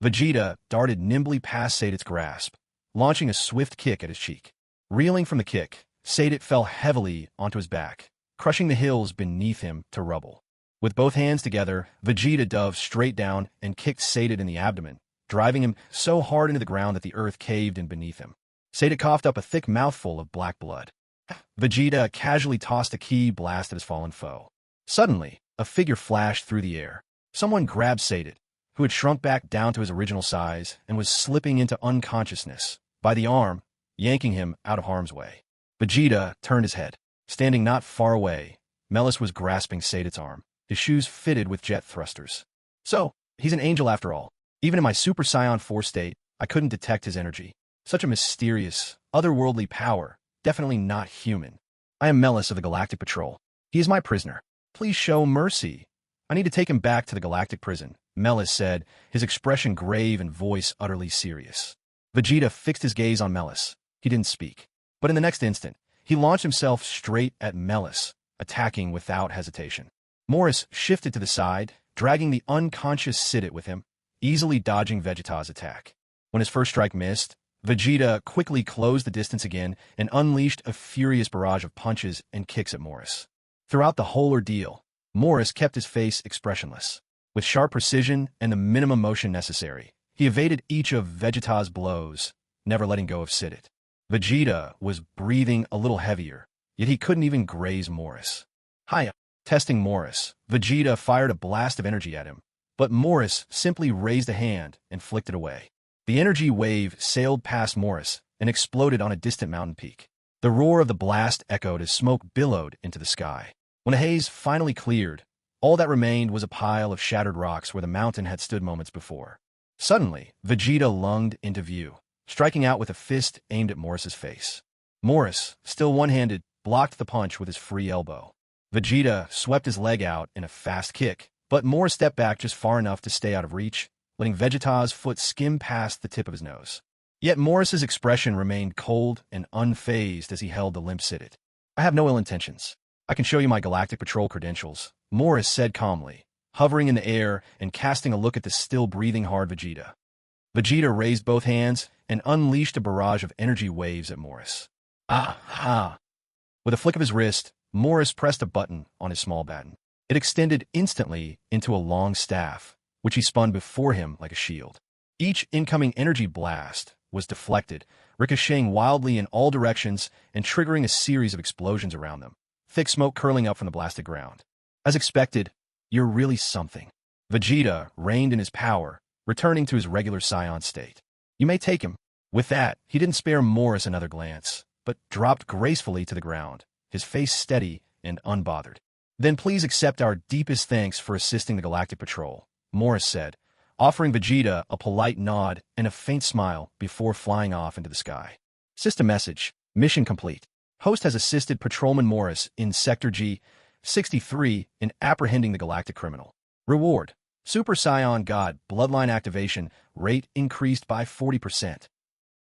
Vegeta darted nimbly past Sadet's grasp, launching a swift kick at his cheek. Reeling from the kick, Sadet fell heavily onto his back, crushing the hills beneath him to rubble. With both hands together, Vegeta dove straight down and kicked Sadet in the abdomen, driving him so hard into the ground that the earth caved in beneath him. Sadet coughed up a thick mouthful of black blood. Vegeta casually tossed a ki blast at his fallen foe. Suddenly, a figure flashed through the air. Someone grabbed Sadet, who had shrunk back down to his original size and was slipping into unconsciousness, by the arm, yanking him out of harm's way. Vegeta turned his head. Standing not far away, Melis was grasping Sadet's arm, his shoes fitted with jet thrusters. So, he's an angel after all. Even in my Super Saiyan 4 state, I couldn't detect his energy. Such a mysterious, otherworldly power, definitely not human. I am Melis of the Galactic Patrol. He is my prisoner. Please show mercy. I need to take him back to the Galactic Prison, Melis said, his expression grave and voice utterly serious. Vegeta fixed his gaze on Melis. He didn't speak. But in the next instant, he launched himself straight at Melis, attacking without hesitation. Morris shifted to the side, dragging the unconscious Sadet with him, easily dodging Vegeta's attack. When his first strike missed, Vegeta quickly closed the distance again and unleashed a furious barrage of punches and kicks at Morris. Throughout the whole ordeal, Morris kept his face expressionless. With sharp precision and the minimum motion necessary, he evaded each of Vegeta's blows, never letting go of Sadet. Vegeta was breathing a little heavier, yet he couldn't even graze Morris. Hiya! Testing Morris, Vegeta fired a blast of energy at him, but Morris simply raised a hand and flicked it away. The energy wave sailed past Morris and exploded on a distant mountain peak. The roar of the blast echoed as smoke billowed into the sky. When the haze finally cleared, all that remained was a pile of shattered rocks where the mountain had stood moments before. Suddenly, Vegeta lunged into view, striking out with a fist aimed at Morris's face. Morris, still one-handed, blocked the punch with his free elbow. Vegeta swept his leg out in a fast kick, but Morris stepped back just far enough to stay out of reach, letting Vegeta's foot skim past the tip of his nose. Yet Morris's expression remained cold and unfazed as he held the limp Sidit. I have no ill intentions. I can show you my Galactic Patrol credentials, Morris said calmly, hovering in the air and casting a look at the still-breathing hard Vegeta. Vegeta raised both hands and unleashed a barrage of energy waves at Morris. Ah! With a flick of his wrist, Morris pressed a button on his small baton. It extended instantly into a long staff, which he spun before him like a shield. Each incoming energy blast was deflected, ricocheting wildly in all directions and triggering a series of explosions around them, thick smoke curling up from the blasted ground. As expected, you're really something. Vegeta reigned in his power, returning to his regular Saiyan state. You may take him. With that, he didn't spare Morris another glance, but dropped gracefully to the ground, his face steady and unbothered. Then please accept our deepest thanks for assisting the Galactic Patrol, Morris said, offering Vegeta a polite nod and a faint smile before flying off into the sky. System message. Mission complete. Host has assisted Patrolman Morris in Sector G-63 in apprehending the galactic criminal. Reward. Super Saiyan God Bloodline activation rate increased by 40%.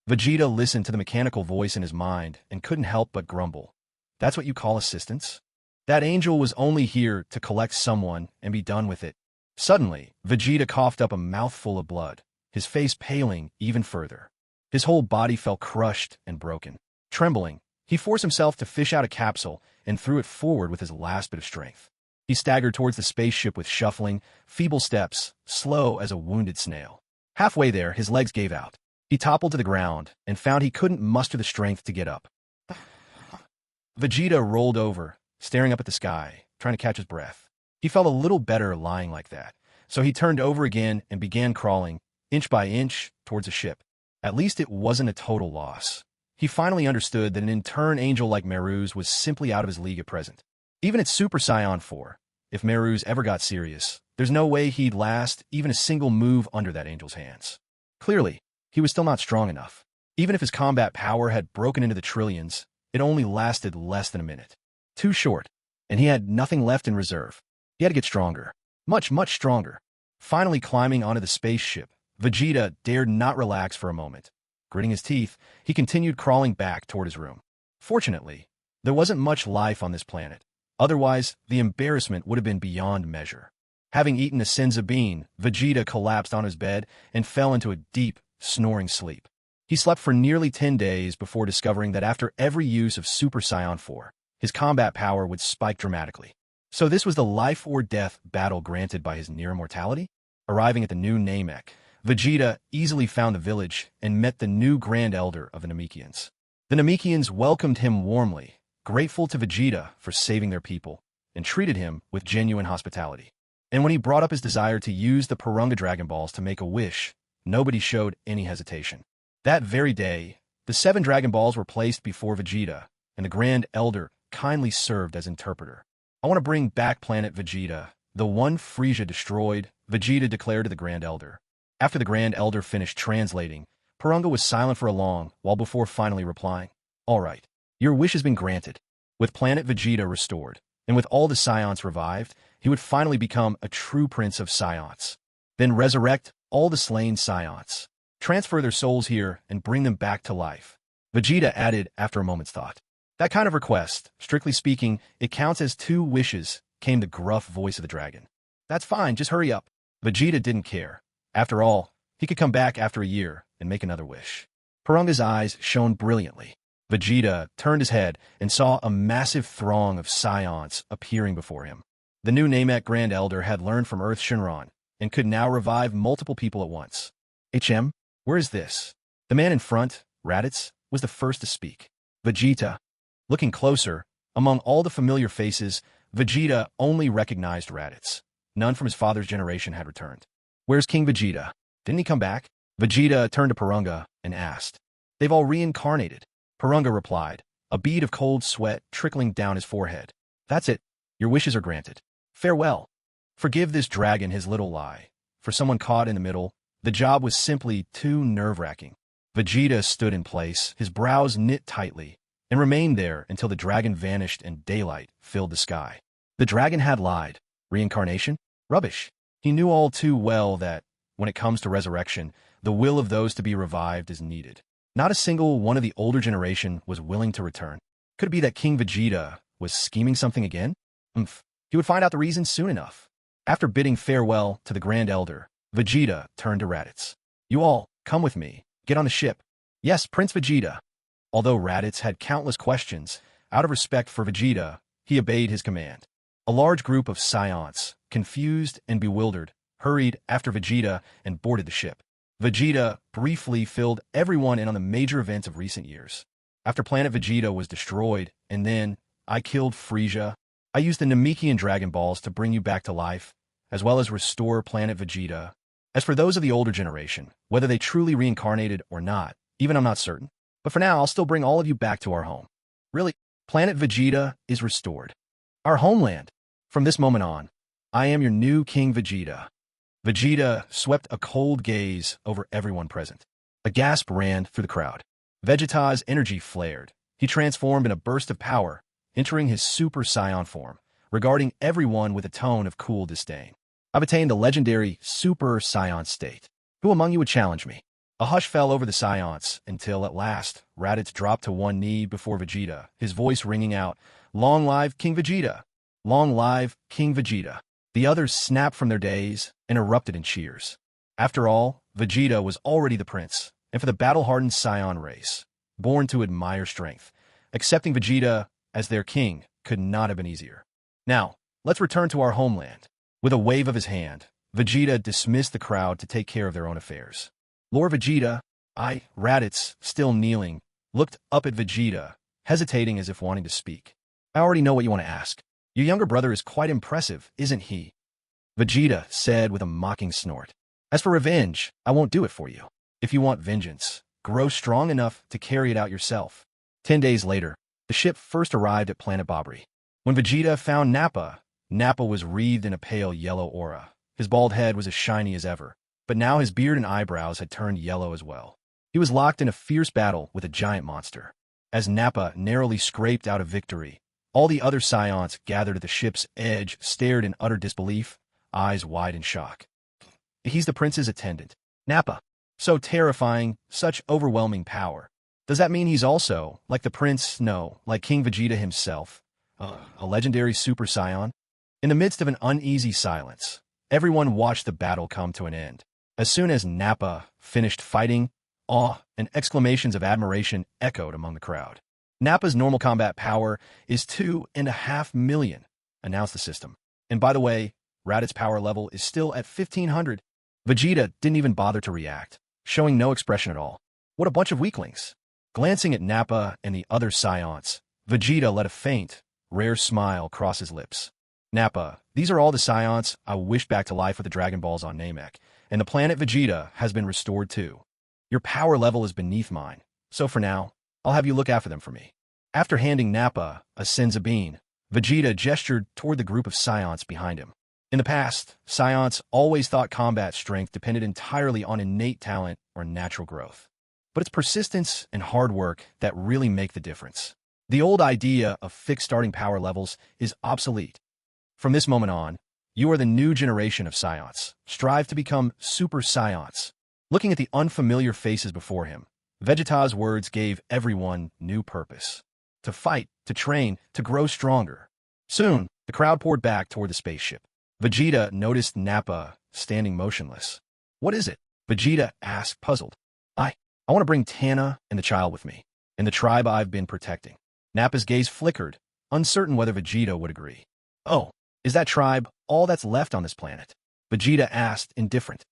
Vegeta listened to the mechanical voice in his mind and couldn't help but grumble. That's what you call assistance? That angel was only here to collect someone and be done with it. Suddenly, Vegeta coughed up a mouthful of blood, his face paling even further. His whole body felt crushed and broken. Trembling, he forced himself to fish out a capsule and threw it forward with his last bit of strength. He staggered towards the spaceship with shuffling, feeble steps, slow as a wounded snail. Halfway there, his legs gave out. He toppled to the ground and found he couldn't muster the strength to get up. Vegeta rolled over, staring up at the sky, trying to catch his breath. He felt a little better lying like that, so he turned over again and began crawling, inch by inch, towards the ship. At least it wasn't a total loss. He finally understood that an in-turn angel like Meru's was simply out of his league at present. Even at Super Saiyan 4, if Meru's ever got serious, there's no way he'd last even a single move under that angel's hands. Clearly, he was still not strong enough. Even if his combat power had broken into the trillions, it only lasted less than a minute. Too short, and he had nothing left in reserve. He had to get stronger. Much stronger. Finally climbing onto the spaceship, Vegeta dared not relax for a moment. Gritting his teeth, he continued crawling back toward his room. Fortunately, there wasn't much life on this planet. Otherwise, the embarrassment would have been beyond measure. Having eaten a senza bean, Vegeta collapsed on his bed and fell into a deep, snoring sleep. He slept for nearly 10 days before discovering that after every use of Super Saiyan 4, his combat power would spike dramatically. So this was the life-or-death battle granted by his near immortality? Arriving at the new Namek, Vegeta easily found the village and met the new Grand Elder of the Namekians. The Namekians welcomed him warmly, grateful to Vegeta for saving their people, and treated him with genuine hospitality. And when he brought up his desire to use the Porunga Dragon Balls to make a wish, nobody showed any hesitation. That very day, the 7 Dragon Balls were placed before Vegeta, and the Grand Elder kindly served as interpreter. I want to bring back planet Vegeta, the one Frieza destroyed, Vegeta declared to the Grand Elder. After the Grand Elder finished translating, Porunga was silent for a long while before finally replying. All right, your wish has been granted. With planet Vegeta restored, and with all the Saiyans revived, he would finally become a true prince of Saiyans. Then resurrect all the slain Saiyans. Transfer their souls here and bring them back to life. Vegeta added after a moment's thought. That kind of request, strictly speaking, it counts as 2 wishes, came the gruff voice of the dragon. That's fine, just hurry up. Vegeta didn't care. After all, he could come back after a year and make another wish. Porunga's eyes shone brilliantly. Vegeta turned his head and saw a massive throng of Saiyans appearing before him. The new Namek Grand Elder had learned from Earth Shinron and could now revive multiple people at once. HM, where is this? The man in front, Raditz, was the first to speak. Vegeta. Looking closer, Among all the familiar faces, Vegeta only recognized Raditz. None from his father's generation had returned. Where's King Vegeta? Didn't he come back? Vegeta turned to Purunga and asked. They've all reincarnated. Purunga replied, a bead of cold sweat trickling down his forehead. That's it. Your wishes are granted. Farewell. Forgive this dragon his little lie. For someone caught in the middle, the job was simply too nerve-wracking. Vegeta stood in place, his brows knit tightly, and remained there until the dragon vanished and daylight filled the sky. The dragon had lied. Reincarnation? Rubbish. He knew all too well that, when it comes to resurrection, the will of those to be revived is needed. Not a single one of the older generation was willing to return. Could it be that King Vegeta was scheming something again? He would find out the reason soon enough. After bidding farewell to the Grand Elder, Vegeta turned to Raditz. You all, come with me. Get on the ship. Yes, Prince Vegeta. Although Raditz had countless questions, out of respect for Vegeta, he obeyed his command. A large group of Saiyans, confused and bewildered, hurried after Vegeta and boarded the ship. Vegeta briefly filled everyone in on the major events of recent years. After Planet Vegeta was destroyed, and then I killed Frieza, I used the Namekian Dragon Balls to bring you back to life, as well as restore Planet Vegeta. As for those of the older generation, whether they truly reincarnated or not, even I'm not certain. But for now, I'll still bring all of you back to our home. Really, Planet Vegeta is restored. Our homeland. From this moment on, I am your new King Vegeta. Vegeta swept a cold gaze over everyone present. A gasp ran through the crowd. Vegeta's energy flared. He transformed in a burst of power, entering his Super Saiyan form, regarding everyone with a tone of cool disdain. I've attained the legendary Super Saiyan state. Who among you would challenge me? A hush fell over the Saiyans until, at last, Raditz dropped to one knee before Vegeta, his voice ringing out, Long live King Vegeta! Long live King Vegeta! The others snapped from their daze and erupted in cheers. After all, Vegeta was already the prince, and for the battle-hardened Saiyan race, born to admire strength, accepting Vegeta as their king could not have been easier. Now, let's return to our homeland. With a wave of his hand, Vegeta dismissed the crowd to take care of their own affairs. Lord Vegeta, Raditz, still kneeling, looked up at Vegeta, hesitating as if wanting to speak. I already know what you want to ask. Your younger brother is quite impressive, isn't he? Vegeta said with a mocking snort. As for revenge, I won't do it for you. If you want vengeance, grow strong enough to carry it out yourself. 10 days later, the ship first arrived at Planet Babri. When Vegeta found Nappa, Nappa was wreathed in a pale yellow aura. His bald head was as shiny as ever, but now his beard and eyebrows had turned yellow as well. He was locked in a fierce battle with a giant monster. As Nappa narrowly scraped out a victory, all the other Saiyans gathered at the ship's edge stared in utter disbelief, eyes wide in shock. He's the prince's attendant, Nappa. So terrifying, such overwhelming power. Does that mean he's also, like the prince, no, like King Vegeta himself, a legendary Super Saiyan? In the midst of an uneasy silence, everyone watched the battle come to an end. As soon as Nappa finished fighting, awe and exclamations of admiration echoed among the crowd. Nappa's normal combat power is 2.5 million, announced the system. And by the way, Raditz's power level is still at 1500. Vegeta didn't even bother to react, showing no expression at all. What a bunch of weaklings. Glancing at Nappa and the other Saiyans, Vegeta let a faint, rare smile cross his lips. Nappa, these are all the Saiyans I wished back to life with the Dragon Balls on Namek, and the planet Vegeta has been restored too. Your power level is beneath mine, so for now, I'll have you look after them for me. After handing Nappa a Senzu bean, Vegeta gestured toward the group of Saiyans behind him. In the past, Saiyans always thought combat strength depended entirely on innate talent or natural growth. But it's persistence and hard work that really make the difference. The old idea of fixed starting power levels is obsolete. From this moment on, you are the new generation of Saiyans. Strive to become Super Saiyans. Looking at the unfamiliar faces before him, Vegeta's words gave everyone new purpose. To fight, to train, to grow stronger. Soon, the crowd poured back toward the spaceship. Vegeta noticed Nappa standing motionless. What is it? Vegeta asked, puzzled. I want to bring Tana and the child with me, and the tribe I've been protecting. Nappa's gaze flickered, uncertain whether Vegeta would agree. Oh, is that tribe all that's left on this planet? Vegeta asked, indifferent.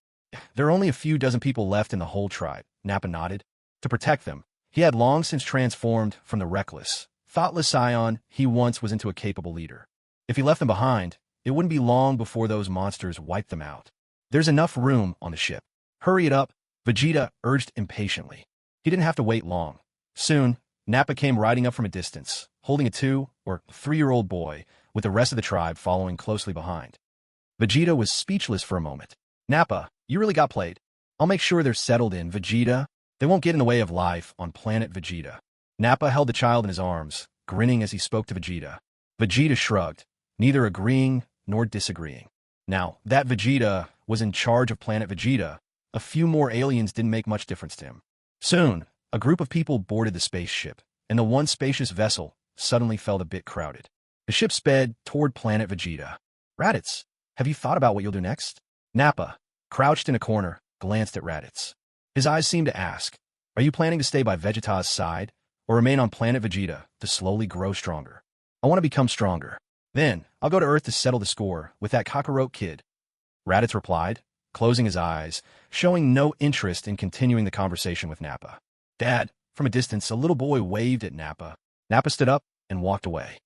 There are only a few dozen people left in the whole tribe, Nappa nodded. To protect them, he had long since transformed from the reckless, thoughtless scion he once was into a capable leader. If he left them behind, it wouldn't be long before those monsters wiped them out. There's enough room on the ship. Hurry it up, Vegeta urged impatiently. He didn't have to wait long. Soon, Nappa came riding up from a distance, holding a 2- or 3-year-old boy, with the rest of the tribe following closely behind. Vegeta was speechless for a moment. Nappa, you really got played. I'll make sure they're settled in, Vegeta. They won't get in the way of life on planet Vegeta. Nappa held the child in his arms, grinning as he spoke to Vegeta. Vegeta shrugged, neither agreeing nor disagreeing. Now, that Vegeta was in charge of planet Vegeta, a few more aliens didn't make much difference to him. Soon, a group of people boarded the spaceship, and the one spacious vessel suddenly felt a bit crowded. The ship sped toward planet Vegeta. Raditz, have you thought about what you'll do next? Nappa, crouched in a corner, glanced at Raditz. His eyes seemed to ask, are you planning to stay by Vegeta's side, or remain on planet Vegeta to slowly grow stronger? I want to become stronger. Then, I'll go to Earth to settle the score with that cockroach kid. Raditz replied, closing his eyes, showing no interest in continuing the conversation with Nappa. Dad, from a distance, a little boy waved at Nappa. Nappa stood up and walked away.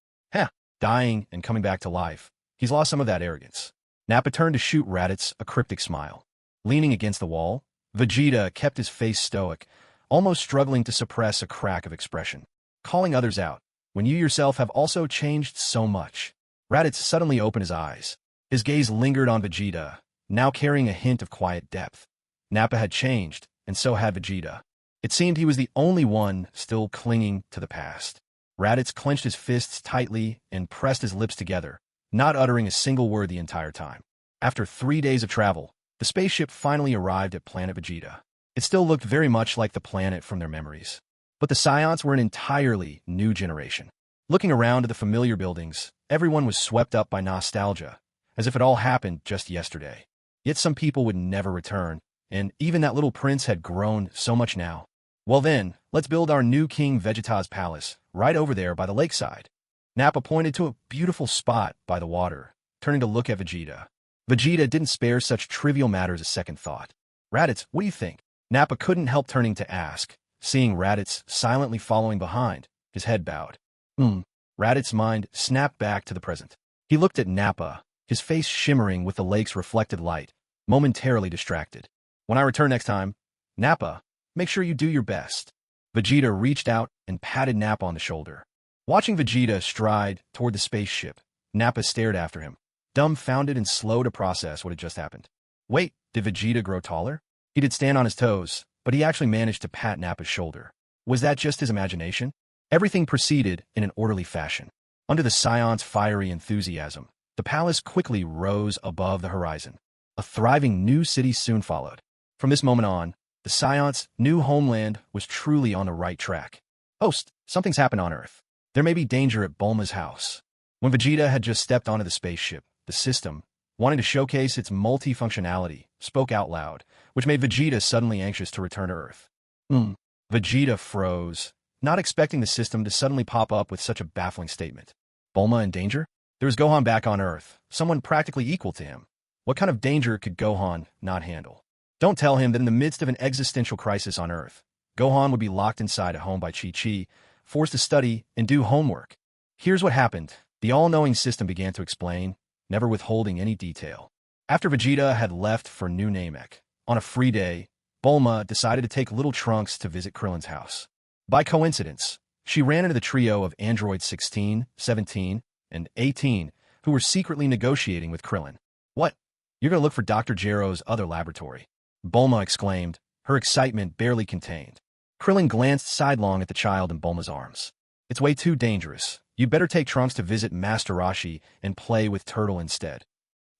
Dying and coming back to life. He's lost some of that arrogance. Nappa turned to shoot Raditz a cryptic smile. Leaning against the wall, Vegeta kept his face stoic, almost struggling to suppress a crack of expression. Calling others out, when you yourself have also changed so much. Raditz suddenly opened his eyes. His gaze lingered on Vegeta, now carrying a hint of quiet depth. Nappa had changed, and so had Vegeta. It seemed he was the only one still clinging to the past. Raditz clenched his fists tightly and pressed his lips together, not uttering a single word the entire time. After 3 days of travel, the spaceship finally arrived at planet Vegeta. It still looked very much like the planet from their memories. But the Saiyans were an entirely new generation. Looking around at the familiar buildings, everyone was swept up by nostalgia, as if it all happened just yesterday. Yet some people would never return, and even that little prince had grown so much now. Well then, let's build our new King Vegeta's palace, right over there by the lakeside. Nappa pointed to a beautiful spot by the water, turning to look at Vegeta. Vegeta didn't spare such trivial matters a second thought. Raditz, what do you think? Nappa couldn't help turning to ask, seeing Raditz silently following behind, his head bowed. Raditz's mind snapped back to the present. He looked at Nappa, his face shimmering with the lake's reflected light, momentarily distracted. When I return next time, Nappa, make sure you do your best. Vegeta reached out and patted Nappa on the shoulder. Watching Vegeta stride toward the spaceship, Nappa stared after him, dumbfounded and slow to process what had just happened. Wait, did Vegeta grow taller? He did stand on his toes, but he actually managed to pat Nappa's shoulder. Was that just his imagination? Everything proceeded in an orderly fashion. Under the Saiyans' fiery enthusiasm, the palace quickly rose above the horizon. A thriving new city soon followed. From this moment on, the Saiyans' new homeland was truly on the right track. Host, something's happened on Earth. There may be danger at Bulma's house. When Vegeta had just stepped onto the spaceship, the system, wanting to showcase its multifunctionality, spoke out loud, which made Vegeta suddenly anxious to return to Earth. Vegeta froze, not expecting the system to suddenly pop up with such a baffling statement. Bulma in danger? There was Gohan back on Earth, someone practically equal to him. What kind of danger could Gohan not handle? Don't tell him that in the midst of an existential crisis on Earth, Gohan would be locked inside at home by Chi-Chi, forced to study and do homework. Here's what happened. The all-knowing system began to explain, never withholding any detail. After Vegeta had left for New Namek, on a free day, Bulma decided to take little Trunks to visit Krillin's house. By coincidence, she ran into the trio of androids 16, 17, and 18, who were secretly negotiating with Krillin. What? You're going to look for Dr. Gero's other laboratory? Bulma exclaimed, her excitement barely contained. Krillin glanced sidelong at the child in Bulma's arms. It's way too dangerous. You'd better take Trunks to visit Master Roshi and play with Turtle instead.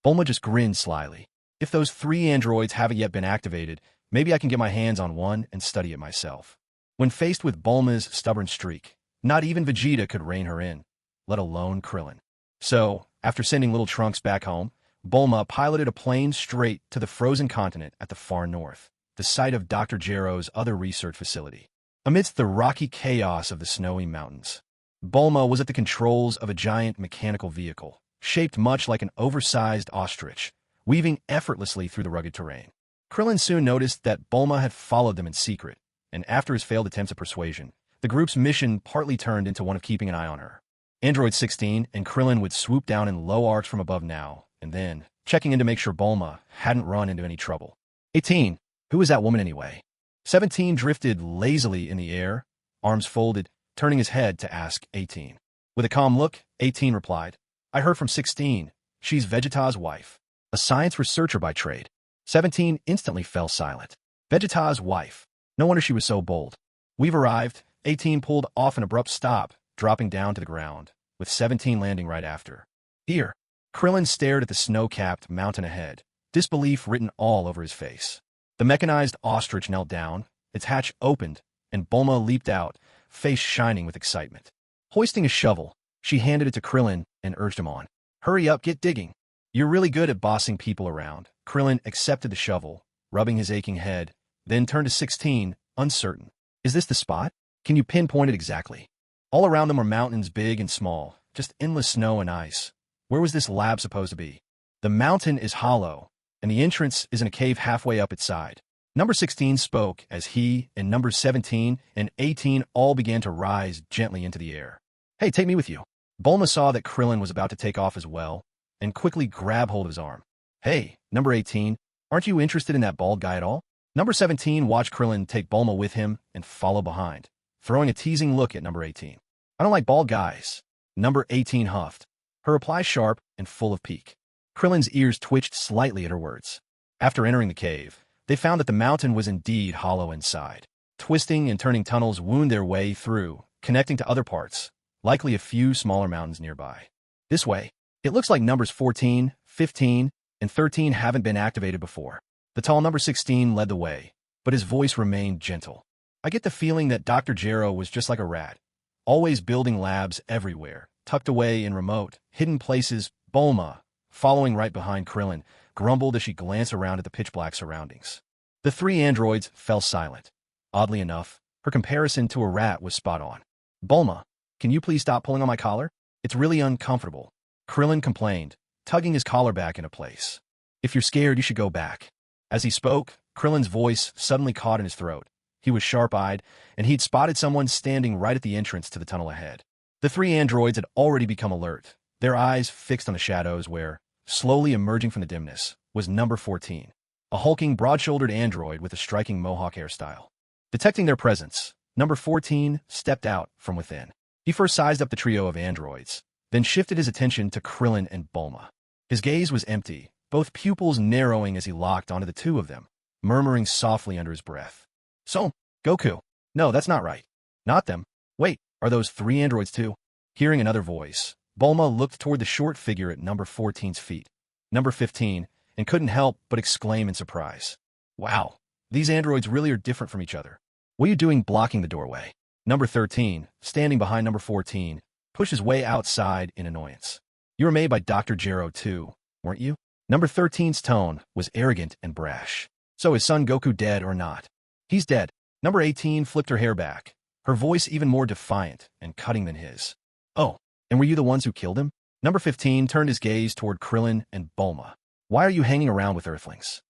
Bulma just grinned slyly. If those 3 androids haven't yet been activated, maybe I can get my hands on one and study it myself. When faced with Bulma's stubborn streak, not even Vegeta could rein her in, let alone Krillin. So, after sending little Trunks back home, Bulma piloted a plane straight to the frozen continent at the far north, the site of Dr. Gero's other research facility. Amidst the rocky chaos of the snowy mountains, Bulma was at the controls of a giant mechanical vehicle, shaped much like an oversized ostrich, weaving effortlessly through the rugged terrain. Krillin soon noticed that Bulma had followed them in secret, and after his failed attempts at persuasion, The group's mission partly turned into one of keeping an eye on her. Android 16 and Krillin would swoop down in low arcs from above now and then, checking in to make sure Bulma hadn't run into any trouble. 18. Who is that woman anyway? 17 drifted lazily in the air, arms folded, turning his head to ask 18. With a calm look, 18 replied, I heard from 16. She's Vegeta's wife. A science researcher by trade. 17 instantly fell silent. Vegeta's wife. No wonder she was so bold. We've arrived. 18 pulled off an abrupt stop, dropping down to the ground, with 17 landing right after. Here. Krillin stared at the snow-capped mountain ahead, disbelief written all over his face. The mechanized ostrich knelt down, its hatch opened, and Bulma leaped out, face shining with excitement. Hoisting a shovel, she handed it to Krillin and urged him on. Hurry up, get digging. You're really good at bossing people around. Krillin accepted the shovel, rubbing his aching head, then turned to 16, uncertain. Is this the spot? Can you pinpoint it exactly? All around them were mountains big and small, just endless snow and ice. Where was this lab supposed to be? The mountain is hollow, and the entrance is in a cave halfway up its side. Number 16 spoke as he and numbers 17 and 18 all began to rise gently into the air. Hey, take me with you. Bulma saw that Krillin was about to take off as well, and quickly grabbed hold of his arm. Hey, number 18, aren't you interested in that bald guy at all? Number 17 watched Krillin take Bulma with him and follow behind, throwing a teasing look at number 18. I don't like bald guys. Number 18 huffed, her reply sharp and full of pique. Krillin's ears twitched slightly at her words. After entering the cave, they found that the mountain was indeed hollow inside. Twisting and turning tunnels wound their way through, connecting to other parts, likely a few smaller mountains nearby. This way, it looks like numbers 14, 15, and 13 haven't been activated before. The tall number 16 led the way, but his voice remained gentle. I get the feeling that Dr. Gero was just like a rat, always building labs everywhere, tucked away in remote, hidden places. Bulma, following right behind Krillin, grumbled as she glanced around at the pitch-black surroundings. The three androids fell silent. Oddly enough, her comparison to a rat was spot on. Bulma, can you please stop pulling on my collar? It's really uncomfortable. Krillin complained, tugging his collar back into place. If you're scared, you should go back. As he spoke, Krillin's voice suddenly caught in his throat. He was sharp-eyed, and he'd spotted someone standing right at the entrance to the tunnel ahead. The three androids had already become alert, their eyes fixed on the shadows where, slowly emerging from the dimness, was number 14, a hulking, broad-shouldered android with a striking mohawk hairstyle. Detecting their presence, number 14 stepped out from within. He first sized up the trio of androids, then shifted his attention to Krillin and Bulma. His gaze was empty, both pupils narrowing as he locked onto the two of them, murmuring softly under his breath. So, Goku. No, that's not right. Not them. Wait, are those three androids too? Hearing another voice, Bulma looked toward the short figure at number 14's feet, number 15, and couldn't help but exclaim in surprise. Wow, these androids really are different from each other. What are you doing blocking the doorway? Number 13, standing behind number 14, pushed his way outside in annoyance. You were made by Dr. Gero too, weren't you? Number 13's tone was arrogant and brash. So is son Goku dead or not? He's dead. Number 18 flipped her hair back, her voice even more defiant and cutting than his. Oh, and were you the ones who killed him? Number 15 turned his gaze toward Krillin and Bulma. Why are you hanging around with Earthlings?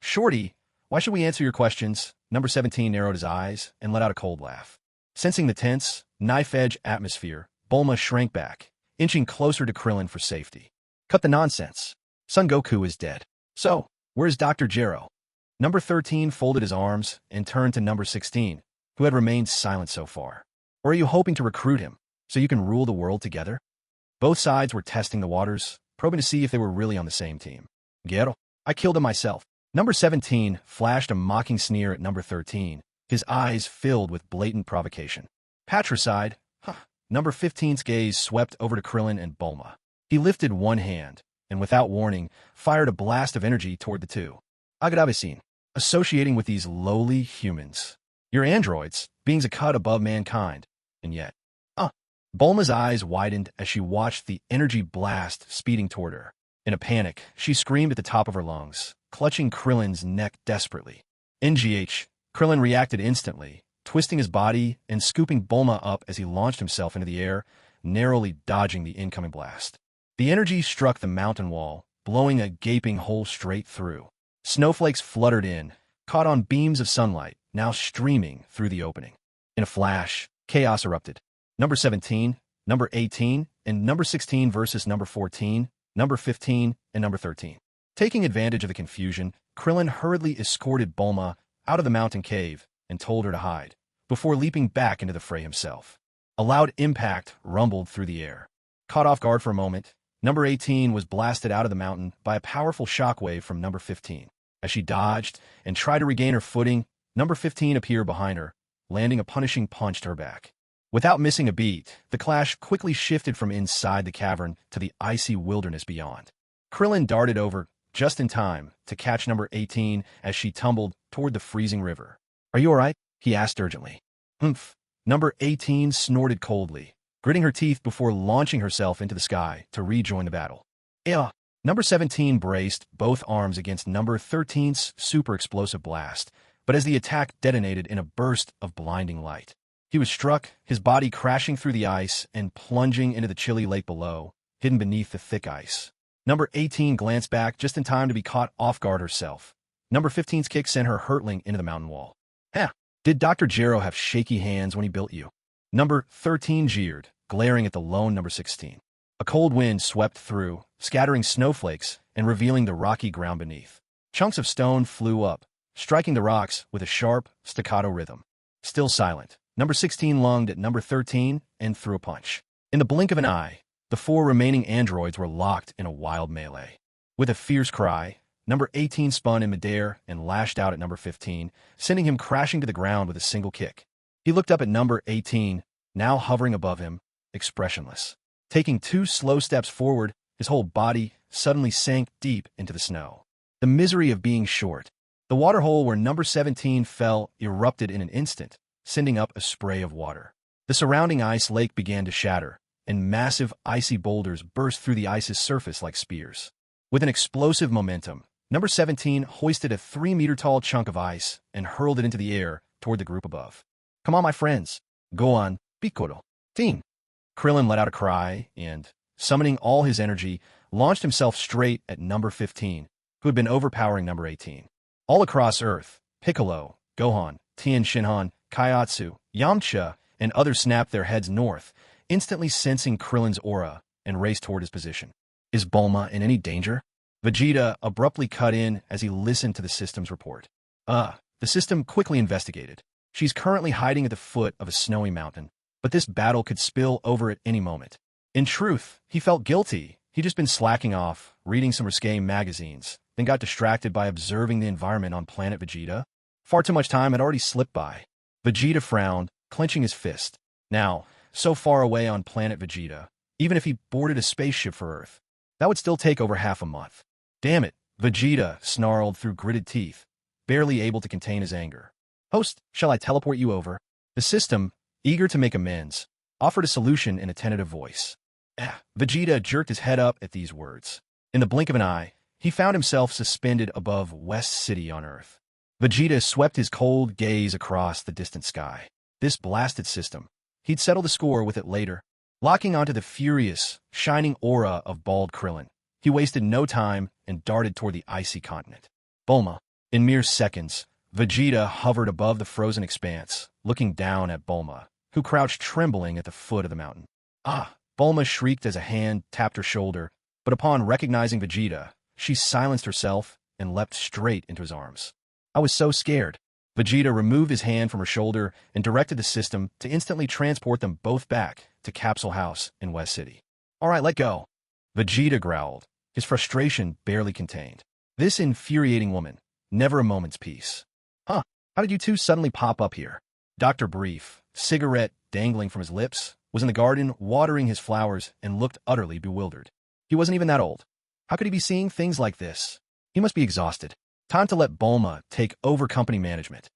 Shorty, why should we answer your questions? Number 17 narrowed his eyes and let out a cold laugh. Sensing the tense, knife-edge atmosphere, Bulma shrank back, inching closer to Krillin for safety. Cut the nonsense. Son Goku is dead. So, where's Dr. Gero? Number 13 folded his arms and turned to number 16, who had remained silent so far. Or are you hoping to recruit him, so you can rule the world together? Both sides were testing the waters, probing to see if they were really on the same team. Gero, I killed him myself. Number 17 flashed a mocking sneer at number 13, his eyes filled with blatant provocation. Patricide, Number 15's gaze swept over to Krillin and Bulma. He lifted one hand, and without warning, fired a blast of energy toward the two. Agadavisin, associating with these lowly humans. You're androids, beings a cut above mankind, and yet. Bulma's eyes widened as she watched the energy blast speeding toward her. In a panic, she screamed at the top of her lungs, clutching Krillin's neck desperately. NGH, Krillin reacted instantly, twisting his body and scooping Bulma up as he launched himself into the air, narrowly dodging the incoming blast. The energy struck the mountain wall, blowing a gaping hole straight through. Snowflakes fluttered in, caught on beams of sunlight, now streaming through the opening. In a flash, chaos erupted. Number 17, number 18, and number 16 versus number 14, number 15, and number 13. Taking advantage of the confusion, Krillin hurriedly escorted Bulma out of the mountain cave and told her to hide, before leaping back into the fray himself. A loud impact rumbled through the air. Caught off guard for a moment, number 18 was blasted out of the mountain by a powerful shockwave from number 15. As she dodged and tried to regain her footing, number 15 appeared behind her, landing a punishing punch to her back. Without missing a beat, the clash quickly shifted from inside the cavern to the icy wilderness beyond. Krillin darted over just in time to catch number 18 as she tumbled toward the freezing river. "Are you all right?" he asked urgently. "Humph." Number 18 snorted coldly, gritting her teeth before launching herself into the sky to rejoin the battle. "Yeah." Number 17 braced both arms against number 13's super explosive blast, but as the attack detonated in a burst of blinding light, he was struck, his body crashing through the ice and plunging into the chilly lake below, hidden beneath the thick ice. Number 18 glanced back just in time to be caught off guard herself. Number 15's kick sent her hurtling into the mountain wall. "Heh, did Dr. Gero have shaky hands when he built you?" Number 13 jeered, glaring at the lone number 16. A cold wind swept through, scattering snowflakes and revealing the rocky ground beneath. Chunks of stone flew up, striking the rocks with a sharp, staccato rhythm. Still silent, number 16 lunged at number 13 and threw a punch. In the blink of an eye, the 4 remaining androids were locked in a wild melee. With a fierce cry, number 18 spun in midair and lashed out at number 15, sending him crashing to the ground with a single kick. He looked up at number 18, now hovering above him, expressionless. Taking 2 slow steps forward, his whole body suddenly sank deep into the snow. The misery of being short. The waterhole where number 17 fell erupted in an instant, sending up a spray of water. The surrounding ice lake began to shatter, and massive icy boulders burst through the ice's surface like spears. With an explosive momentum, number 17 hoisted a 3-meter-tall chunk of ice and hurled it into the air toward the group above. "Come on, my friends. Gohan, Piccolo, team." Krillin let out a cry and, summoning all his energy, launched himself straight at number 15, who had been overpowering number 18. All across Earth, Piccolo, Gohan, Tien Shinhan, Chiaotzu, Yamcha, and others snapped their heads north, instantly sensing Krillin's aura, and raced toward his position. "Is Bulma in any danger?" Vegeta abruptly cut in as he listened to the system's report. The system quickly investigated. "She's currently hiding at the foot of a snowy mountain, but this battle could spill over at any moment." In truth, he felt guilty. He'd just been slacking off, reading some risque magazines, then got distracted by observing the environment on planet Vegeta. Far too much time had already slipped by. Vegeta frowned, clenching his fist. Now, so far away on planet Vegeta, even if he boarded a spaceship for Earth, that would still take over half a month. "Damn it," Vegeta snarled through gritted teeth, barely able to contain his anger. "Host, shall I teleport you over?" The system, eager to make amends, offered a solution in a tentative voice. Vegeta jerked his head up at these words. In the blink of an eye, he found himself suspended above West City on Earth. Vegeta swept his cold gaze across the distant sky. This blasted system. He'd settle the score with it later. Locking onto the furious, shining aura of bald Krillin, he wasted no time and darted toward the icy continent. Bulma. In mere seconds, Vegeta hovered above the frozen expanse, looking down at Bulma, who crouched trembling at the foot of the mountain. "Ah!" Bulma shrieked as a hand tapped her shoulder, but upon recognizing Vegeta, she silenced herself and leapt straight into his arms. "I was so scared." Vegeta removed his hand from her shoulder and directed the system to instantly transport them both back to Capsule House in West City. "All right, let go." Vegeta growled, his frustration barely contained. This infuriating woman, never a moment's peace. "Huh, how did you two suddenly pop up here?" Dr. Brief, cigarette dangling from his lips, was in the garden watering his flowers and looked utterly bewildered. He wasn't even that old. How could he be seeing things like this? He must be exhausted. Time to let Bulma take over company management.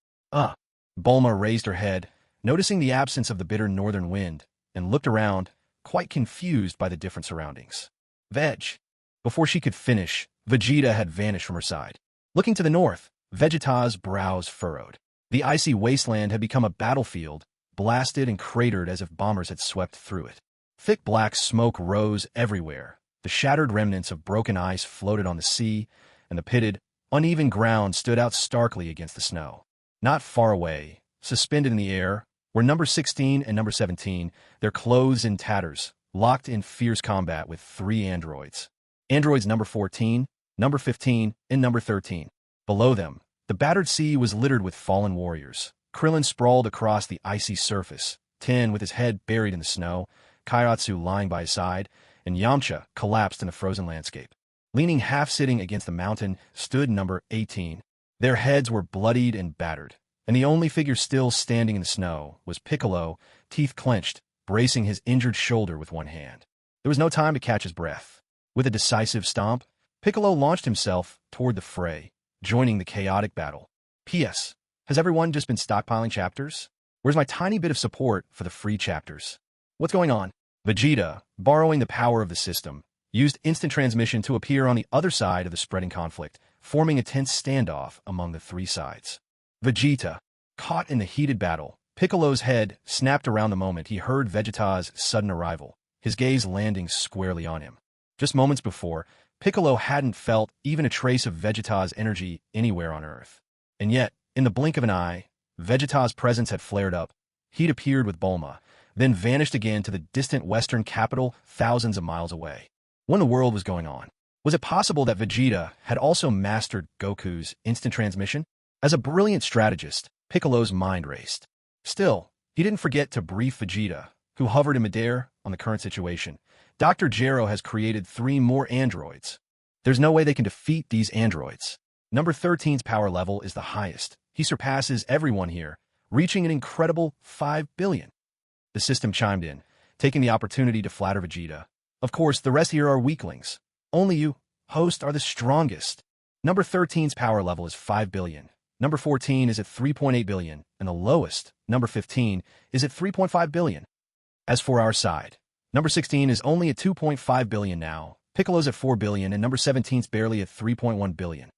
Bulma raised her head, noticing the absence of the bitter northern wind, and looked around, quite confused by the different surroundings. "Veg." Before she could finish, Vegeta had vanished from her side. Looking to the north, Vegeta's brows furrowed. The icy wasteland had become a battlefield, blasted and cratered as if bombers had swept through it. Thick black smoke rose everywhere. The shattered remnants of broken ice floated on the sea, and the pitted, uneven ground stood out starkly against the snow. Not far away, suspended in the air, were number 16 and number 17, their clothes in tatters, locked in fierce combat with 3 androids. Androids number 14, number 15, and number 13. Below them, the battered sea was littered with fallen warriors. Krillin sprawled across the icy surface, Tin with his head buried in the snow, Chiaotzu lying by his side, and Yamcha collapsed in the frozen landscape. Leaning half-sitting against the mountain stood number 18. Their heads were bloodied and battered, and the only figure still standing in the snow was Piccolo, teeth clenched, bracing his injured shoulder with one hand. There was no time to catch his breath. With a decisive stomp, Piccolo launched himself toward the fray, joining the chaotic battle. P.S. Has everyone just been stockpiling chapters? Where's my tiny bit of support for the free chapters? What's going on? Vegeta, borrowing the power of the system, used instant transmission to appear on the other side of the spreading conflict, forming a tense standoff among the 3 sides. Vegeta, caught in the heated battle, Piccolo's head snapped around the moment he heard Vegeta's sudden arrival, his gaze landing squarely on him. Just moments before, Piccolo hadn't felt even a trace of Vegeta's energy anywhere on Earth. And yet, in the blink of an eye, Vegeta's presence had flared up. He'd appeared with Bulma, then vanished again to the distant western capital thousands of miles away. What in the world was going on? Was it possible that Vegeta had also mastered Goku's instant transmission? As a brilliant strategist, Piccolo's mind raced. Still, he didn't forget to brief Vegeta, who hovered in midair, on the current situation. Dr. Gero has created 3 more androids. There's no way they can defeat these androids. Number 13's power level is the highest. He surpasses everyone here, reaching an incredible 5 billion. The system chimed in, taking the opportunity to flatter Vegeta. Of course, the rest here are weaklings. Only you, host, are the strongest. Number 13's power level is 5 billion. Number 14 is at 3.8 billion, and the lowest, number 15, is at 3.5 billion. As for our side, number 16 is only at 2.5 billion now, Piccolo's at 4 billion, and number 17's barely at 3.1 billion.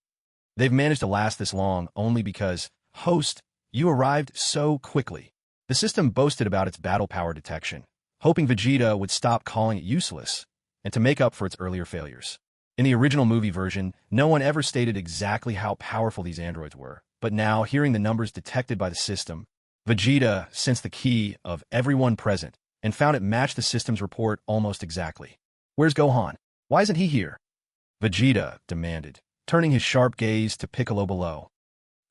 They've managed to last this long only because, host, you arrived so quickly. The system boasted about its battle power detection, hoping Vegeta would stop calling it useless, and to make up for its earlier failures. In the original movie version, no one ever stated exactly how powerful these androids were, but now, hearing the numbers detected by the system, Vegeta sensed the key of everyone present and found it matched the system's report almost exactly. Where's Gohan? Why isn't he here? Vegeta demanded, turning his sharp gaze to Piccolo below.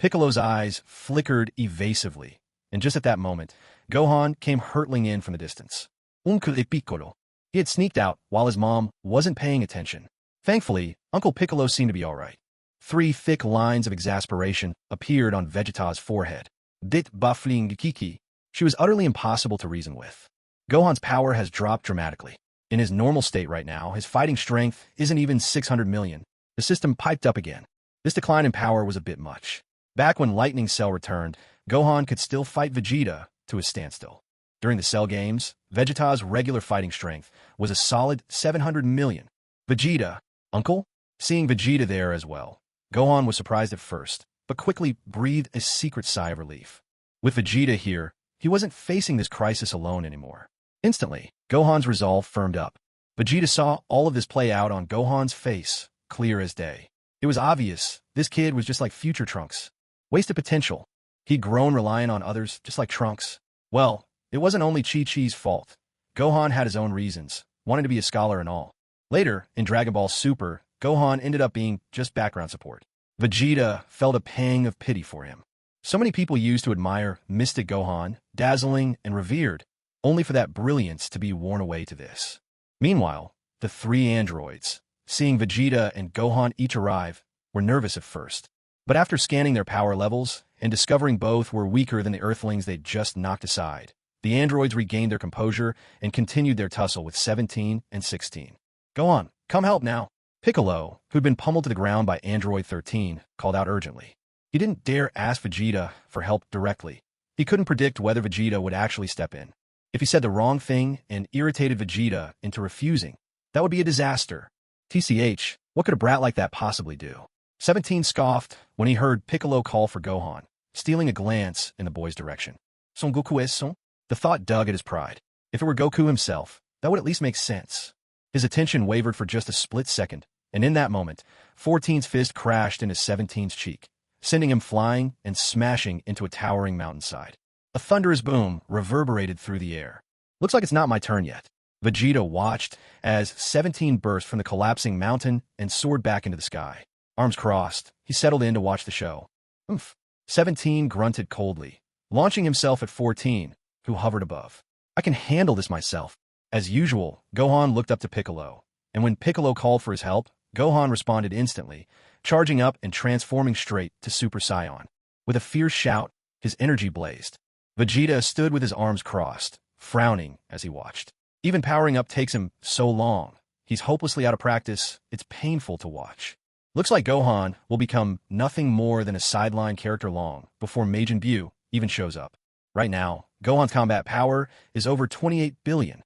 Piccolo's eyes flickered evasively, and just at that moment, Gohan came hurtling in from the distance. Uncle Piccolo. He had sneaked out while his mom wasn't paying attention. Thankfully, Uncle Piccolo seemed to be all right. 3 thick lines of exasperation appeared on Vegeta's forehead. Dit baffling Kiki. She was utterly impossible to reason with. Gohan's power has dropped dramatically. In his normal state right now, his fighting strength isn't even 600 million. The system piped up again. This decline in power was a bit much. Back when Lightning Cell returned, Gohan could still fight Vegeta to a standstill. During the Cell games, Vegeta's regular fighting strength was a solid 700 million. Vegeta, Uncle? Seeing Vegeta there as well, Gohan was surprised at first, but quickly breathed a secret sigh of relief. With Vegeta here, he wasn't facing this crisis alone anymore. Instantly, Gohan's resolve firmed up. Vegeta saw all of this play out on Gohan's face, clear as day. It was obvious this kid was just like future Trunks. Wasted potential. He'd grown reliant on others, just like Trunks. Well, it wasn't only Chi-Chi's fault. Gohan had his own reasons, wanting to be a scholar and all. Later, in Dragon Ball Super, Gohan ended up being just background support. Vegeta felt a pang of pity for him. So many people used to admire Mystic Gohan, dazzling and revered, only for that brilliance to be worn away to this. Meanwhile, the 3 androids, seeing Vegeta and Gohan each arrive, were nervous at first. But after scanning their power levels and discovering both were weaker than the Earthlings they'd just knocked aside, the androids regained their composure and continued their tussle with 17 and 16. Gohan, come help now. Piccolo, who'd been pummeled to the ground by Android 13, called out urgently. He didn't dare ask Vegeta for help directly. He couldn't predict whether Vegeta would actually step in. If he said the wrong thing and irritated Vegeta into refusing, that would be a disaster. TCH, what could a brat like that possibly do? 17 scoffed when he heard Piccolo call for Gohan, stealing a glance in the boy's direction. Son Goku es son? The thought dug at his pride. If it were Goku himself, that would at least make sense. His attention wavered for just a split second, and in that moment, 14's fist crashed into 17's cheek, sending him flying and smashing into a towering mountainside. A thunderous boom reverberated through the air. Looks like it's not my turn yet. Vegeta watched as 17 burst from the collapsing mountain and soared back into the sky. Arms crossed, he settled in to watch the show. Oomph. 17 grunted coldly, launching himself at 14, who hovered above. I can handle this myself. As usual, Gohan looked up to Piccolo, and when Piccolo called for his help, Gohan responded instantly, charging up and transforming straight to Super Saiyan. With a fierce shout, his energy blazed. Vegeta stood with his arms crossed, frowning as he watched. Even powering up takes him so long. He's hopelessly out of practice, it's painful to watch. Looks like Gohan will become nothing more than a sideline character long before Majin Buu even shows up. Right now, Gohan's combat power is over 28 billion.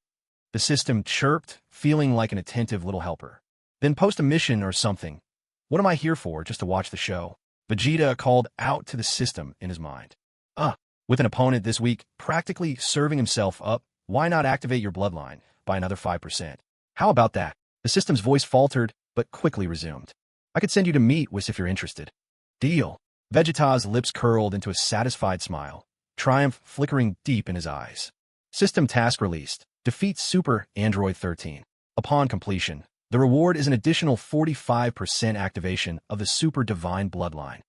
The system chirped, feeling like an attentive little helper. Then post a mission or something. What am I here for, just to watch the show? Vegeta called out to the system in his mind. With an opponent this week practically serving himself up, why not activate your bloodline by another 5%? How about that? The system's voice faltered, but quickly resumed. I could send you to meet Whis if you're interested. Deal. Vegeta's lips curled into a satisfied smile, triumph flickering deep in his eyes. System task released. Defeat Super Android 13. Upon completion, the reward is an additional 45% activation of the Super Divine Bloodline.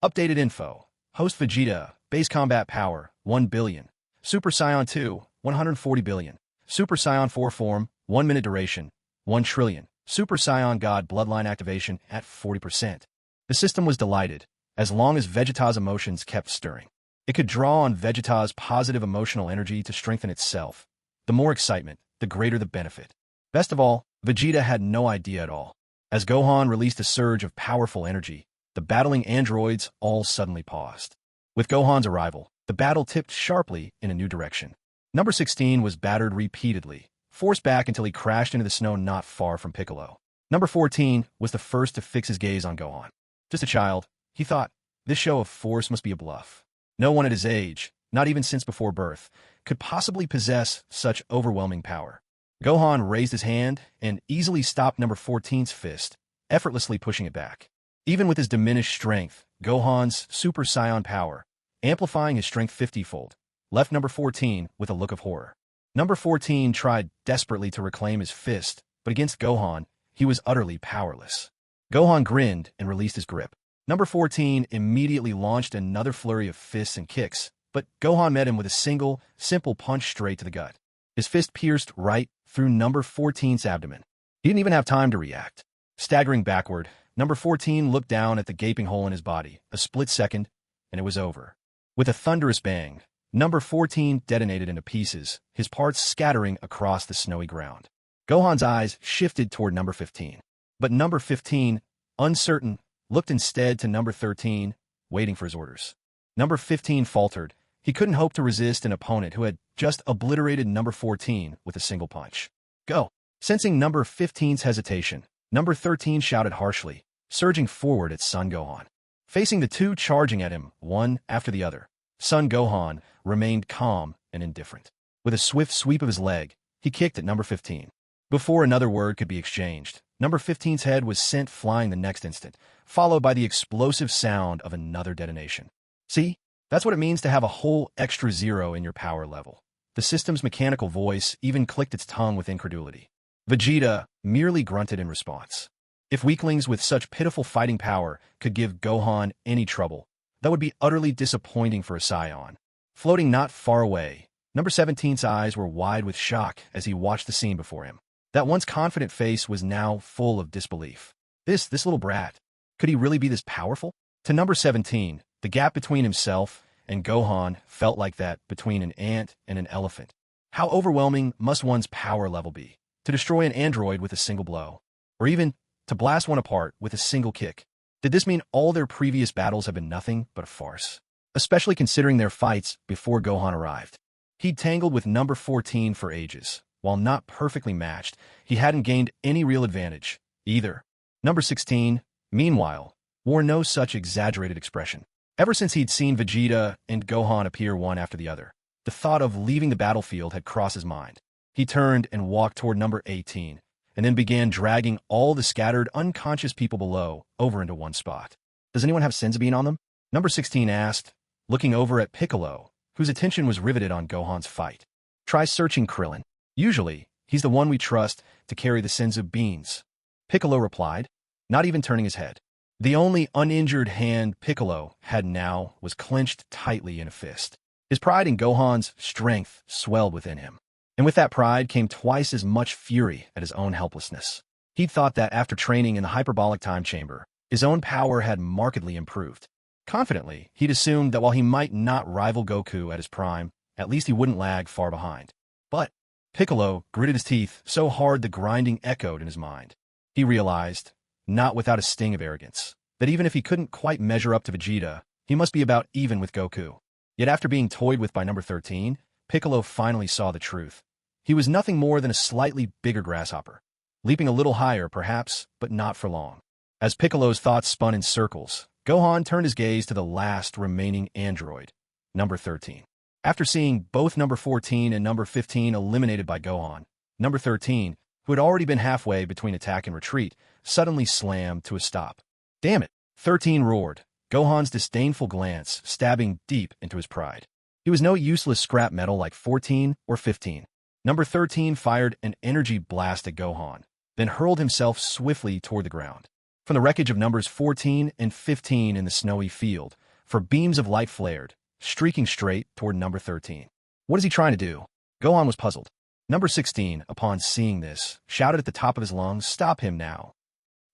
Updated info. Host Vegeta, base combat power, 1 billion. Super Saiyan 2, 140 billion. Super Saiyan 4 form, 1 minute duration, 1 trillion. Super Saiyan God bloodline activation at 40%. The system was delighted, as long as Vegeta's emotions kept stirring. It could draw on Vegeta's positive emotional energy to strengthen itself. The more excitement, the greater the benefit. Best of all, Vegeta had no idea at all. As Gohan released a surge of powerful energy, the battling androids all suddenly paused. With Gohan's arrival, the battle tipped sharply in a new direction. Number 16 was battered repeatedly, forced back until he crashed into the snow not far from Piccolo. Number 14 was the first to fix his gaze on Gohan. Just a child, he thought, this show of force must be a bluff. No one at his age, not even since before birth, could possibly possess such overwhelming power. Gohan raised his hand and easily stopped number 14's fist, effortlessly pushing it back. Even with his diminished strength, Gohan's Super Saiyan power, amplifying his strength 50-fold, left number 14 with a look of horror. Number 14 tried desperately to reclaim his fist, but against Gohan, he was utterly powerless. Gohan grinned and released his grip. Number 14 immediately launched another flurry of fists and kicks, but Gohan met him with a single, simple punch straight to the gut. His fist pierced right through number 14's abdomen. He didn't even have time to react. Staggering backward, number 14 looked down at the gaping hole in his body, a split second, and it was over. With a thunderous bang, number 14 detonated into pieces, his parts scattering across the snowy ground. Gohan's eyes shifted toward number 15. But number 15, uncertain, looked instead to number 13, waiting for his orders. Number 15 faltered. He couldn't hope to resist an opponent who had just obliterated number 14 with a single punch. Go! Sensing number 15's hesitation, number 13 shouted harshly, surging forward at Son Gohan. Facing the two charging at him, one after the other, Son Gohan remained calm and indifferent. With a swift sweep of his leg, he kicked at number 15. Before another word could be exchanged, number 15's head was sent flying the next instant, followed by the explosive sound of another detonation. See? That's what it means to have a whole extra zero in your power level. The system's mechanical voice even clicked its tongue with incredulity. Vegeta merely grunted in response. If weaklings with such pitiful fighting power could give Gohan any trouble, that would be utterly disappointing for a Saiyan. Floating not far away, number 17's eyes were wide with shock as he watched the scene before him. That once confident face was now full of disbelief. This little brat, could he really be this powerful? To number 17, the gap between himself and Gohan felt like that between an ant and an elephant. How overwhelming must one's power level be to destroy an android with a single blow, or even to blast one apart with a single kick? Did this mean all their previous battles have been nothing but a farce? Especially considering their fights before Gohan arrived. He'd tangled with number 14 for ages. While not perfectly matched, he hadn't gained any real advantage, either. Number 16, meanwhile, wore no such exaggerated expression. Ever since he'd seen Vegeta and Gohan appear one after the other, the thought of leaving the battlefield had crossed his mind. He turned and walked toward number 18, and then began dragging all the scattered, unconscious people below over into one spot. Does anyone have Sensibine on them? Number 16 asked, looking over at Piccolo, whose attention was riveted on Gohan's fight. Try searching Krillin. Usually, he's the one we trust to carry the Senzu beans. Piccolo replied, not even turning his head. The only uninjured hand Piccolo had now was clenched tightly in a fist. His pride in Gohan's strength swelled within him. And with that pride came twice as much fury at his own helplessness. He'd thought that after training in the hyperbolic time chamber, his own power had markedly improved. Confidently, he'd assumed that while he might not rival Goku at his prime, at least he wouldn't lag far behind. But Piccolo gritted his teeth so hard the grinding echoed in his mind. He realized, not without a sting of arrogance, that even if he couldn't quite measure up to Vegeta, he must be about even with Goku. Yet after being toyed with by number 13, Piccolo finally saw the truth. He was nothing more than a slightly bigger grasshopper. Leaping a little higher, perhaps, but not for long. As Piccolo's thoughts spun in circles, Gohan turned his gaze to the last remaining android, number 13. After seeing both number 14 and number 15 eliminated by Gohan, number 13, who had already been halfway between attack and retreat, suddenly slammed to a stop. Damn it, 13 roared, Gohan's disdainful glance stabbing deep into his pride. He was no useless scrap metal like 14 or 15. Number 13 fired an energy blast at Gohan, then hurled himself swiftly toward the ground. From the wreckage of numbers 14 and 15 in the snowy field, for beams of light flared, streaking straight toward number 13. What is he trying to do? Gohan was puzzled. Number 16, upon seeing this, shouted at the top of his lungs, "Stop him now."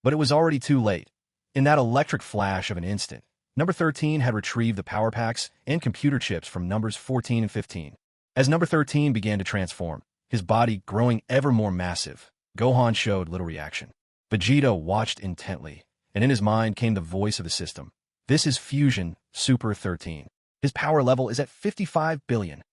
But it was already too late. In that electric flash of an instant, number 13 had retrieved the power packs and computer chips from numbers 14 and 15. As number 13 began to transform, his body growing ever more massive, Gohan showed little reaction. Vegeta watched intently, and in his mind came the voice of the system. This is Fusion Super 13. His power level is at 55 billion.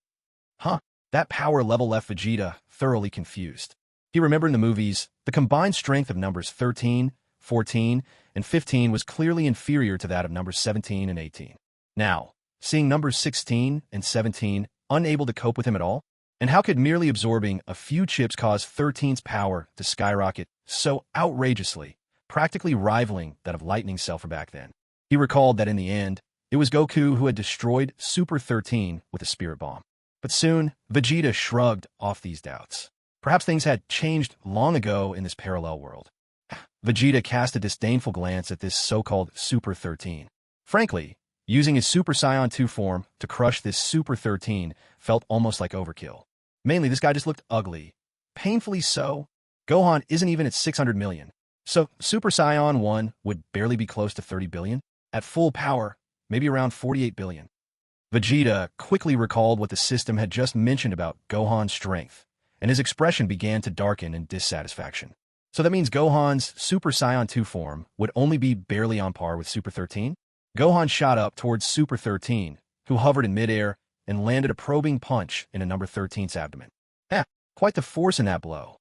Huh? That power level left Vegeta thoroughly confused. He remembered in the movies, the combined strength of numbers 13, 14, and 15 was clearly inferior to that of numbers 17 and 18. Now, seeing numbers 16 and 17 unable to cope with him at all, and how could merely absorbing a few chips cause 13's power to skyrocket so outrageously, practically rivaling that of Lightning's self back then? He recalled that in the end, it was Goku who had destroyed Super 13 with a spirit bomb. But soon, Vegeta shrugged off these doubts. Perhaps things had changed long ago in this parallel world. Vegeta cast a disdainful glance at this so-called Super 13. Frankly, using his Super Saiyan 2 form to crush this Super 13 felt almost like overkill. Mainly, this guy just looked ugly. Painfully so. Gohan isn't even at 600 million. So Super Saiyan 1 would barely be close to 30 billion. At full power, maybe around 48 billion. Vegeta quickly recalled what the system had just mentioned about Gohan's strength, and his expression began to darken in dissatisfaction. So that means Gohan's Super Saiyan 2 form would only be barely on par with Super 13? Gohan shot up towards Super 13, who hovered in midair and landed a probing punch in a number 13's abdomen. Quite the force in that blow.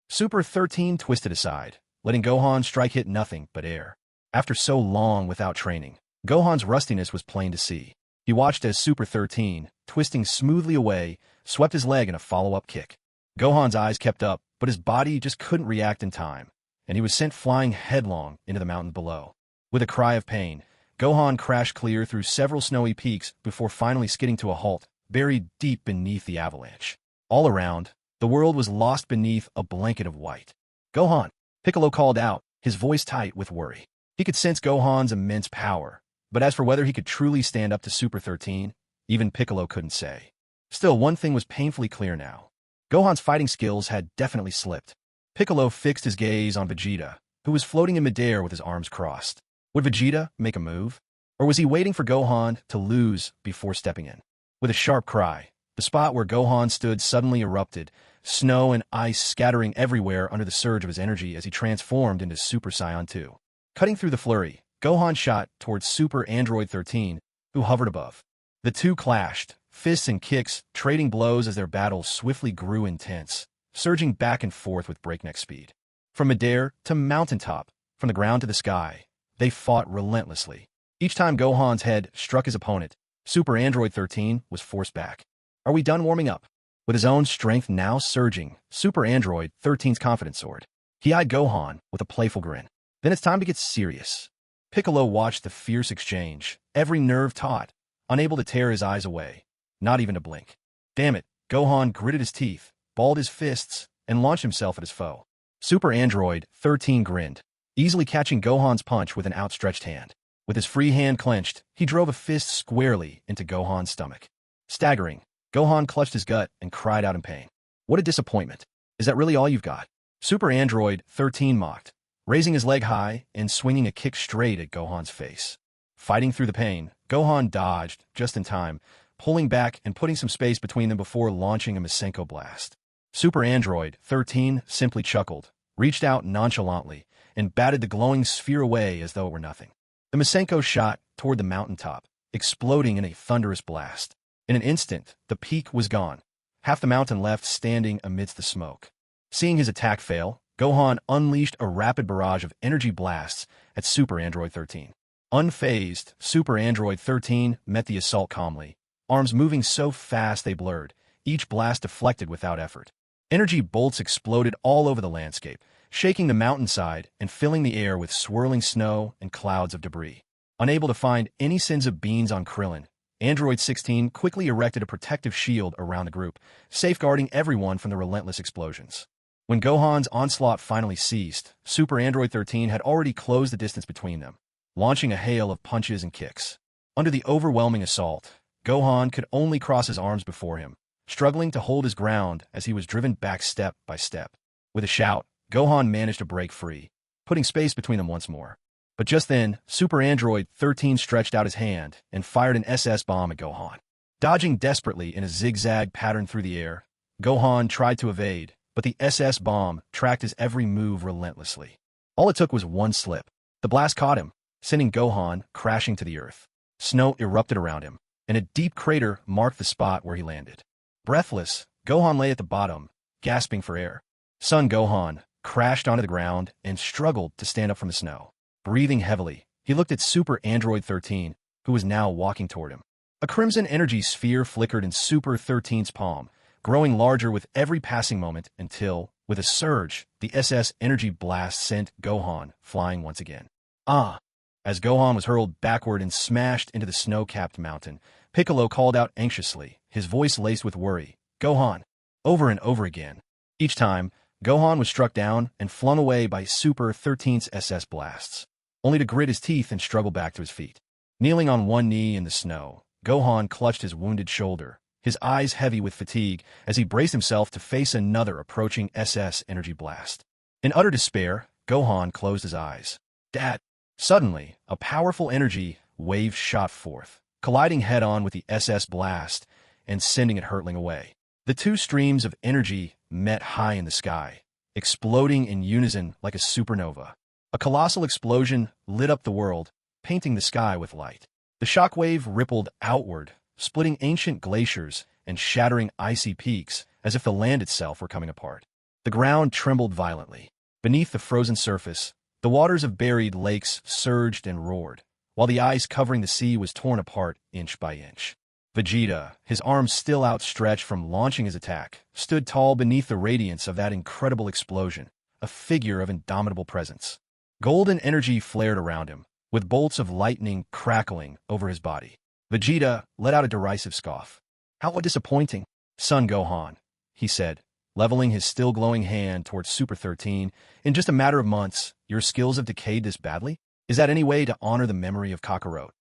Super 13 twisted aside, letting Gohan strike hit nothing but air. After so long without training, Gohan's rustiness was plain to see. He watched as Super 13, twisting smoothly away, swept his leg in a follow-up kick. Gohan's eyes kept up, but his body just couldn't react in time, and he was sent flying headlong into the mountains below. With a cry of pain, Gohan crashed clear through several snowy peaks before finally skidding to a halt, buried deep beneath the avalanche. All around, the world was lost beneath a blanket of white. "Gohan!" Piccolo called out, his voice tight with worry. He could sense Gohan's immense power, but as for whether he could truly stand up to Super 13, even Piccolo couldn't say. Still, one thing was painfully clear now. Gohan's fighting skills had definitely slipped. Piccolo fixed his gaze on Vegeta, who was floating in midair with his arms crossed. Would Vegeta make a move? Or was he waiting for Gohan to lose before stepping in? With a sharp cry, the spot where Gohan stood suddenly erupted, snow and ice scattering everywhere under the surge of his energy as he transformed into Super Saiyan 2. Cutting through the flurry, Gohan shot towards Super Android 13, who hovered above. The two clashed, fists and kicks trading blows as their battle swiftly grew intense, surging back and forth with breakneck speed. From midair to mountaintop, from the ground to the sky, they fought relentlessly. Each time Gohan's head struck his opponent, Super Android 13 was forced back. Are we done warming up? With his own strength now surging, Super Android 13's confidence soared. He eyed Gohan with a playful grin. Then it's time to get serious. Piccolo watched the fierce exchange, every nerve taut, unable to tear his eyes away. not even to blink. Damn it, Gohan gritted his teeth, balled his fists, and launched himself at his foe. Super Android 13 grinned, easily catching Gohan's punch with an outstretched hand. With his free hand clenched, he drove a fist squarely into Gohan's stomach. Staggering, Gohan clutched his gut and cried out in pain. What a disappointment. Is that really all you've got? Super Android 13 mocked, raising his leg high and swinging a kick straight at Gohan's face. Fighting through the pain, Gohan dodged just in time, pulling back and putting some space between them before launching a Masenko blast. Super Android 13 simply chuckled, reached out nonchalantly, and batted the glowing sphere away as though it were nothing. The Masenko shot toward the mountaintop, exploding in a thunderous blast. In an instant, the peak was gone, half the mountain left standing amidst the smoke. Seeing his attack fail, Gohan unleashed a rapid barrage of energy blasts at Super Android 13. Unfazed, Super Android 13 met the assault calmly, arms moving so fast they blurred, each blast deflected without effort. Energy bolts exploded all over the landscape, shaking the mountainside and filling the air with swirling snow and clouds of debris. Unable to find any signs of beans on Krillin, Android 16 quickly erected a protective shield around the group, safeguarding everyone from the relentless explosions. When Gohan's onslaught finally ceased, Super Android 13 had already closed the distance between them, launching a hail of punches and kicks. Under the overwhelming assault, Gohan could only cross his arms before him, struggling to hold his ground as he was driven back step by step. With a shout, Gohan managed to break free, putting space between them once more. But just then, Super Android 13 stretched out his hand and fired an SS bomb at Gohan. Dodging desperately in a zigzag pattern through the air, Gohan tried to evade, but the SS bomb tracked his every move relentlessly. All it took was one slip. The blast caught him, sending Gohan crashing to the earth. Snow erupted around him, and a deep crater marked the spot where he landed. Breathless, Gohan lay at the bottom, gasping for air. Son Gohan crashed onto the ground and struggled to stand up from the snow. Breathing heavily, he looked at Super Android 13, who was now walking toward him. A crimson energy sphere flickered in Super 13's palm, growing larger with every passing moment until, with a surge, the SS energy blast sent Gohan flying once again. Ah! As Gohan was hurled backward and smashed into the snow-capped mountain, Piccolo called out anxiously, his voice laced with worry, "Gohan!" over and over again. Each time, Gohan was struck down and flung away by Super 13's SS blasts, only to grit his teeth and struggle back to his feet. Kneeling on one knee in the snow, Gohan clutched his wounded shoulder, his eyes heavy with fatigue as he braced himself to face another approaching SS energy blast. In utter despair, Gohan closed his eyes. Dad! Suddenly, a powerful energy wave shot forth, colliding head-on with the SS blast and sending it hurtling away. The two streams of energy met high in the sky, exploding in unison like a supernova. A colossal explosion lit up the world, painting the sky with light. The shockwave rippled outward, splitting ancient glaciers and shattering icy peaks as if the land itself were coming apart. The ground trembled violently. Beneath the frozen surface, the waters of buried lakes surged and roared, while the ice covering the sea was torn apart inch by inch. Vegeta, his arms still outstretched from launching his attack, stood tall beneath the radiance of that incredible explosion, a figure of indomitable presence. Golden energy flared around him, with bolts of lightning crackling over his body. Vegeta let out a derisive scoff. "How disappointing, son Gohan," he said, leveling his still glowing hand towards Super 13. "In just a matter of months, your skills have decayed this badly? Is that any way to honor the memory of Kakarot?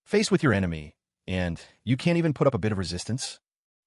Faced with your enemy, and you can't even put up a bit of resistance?"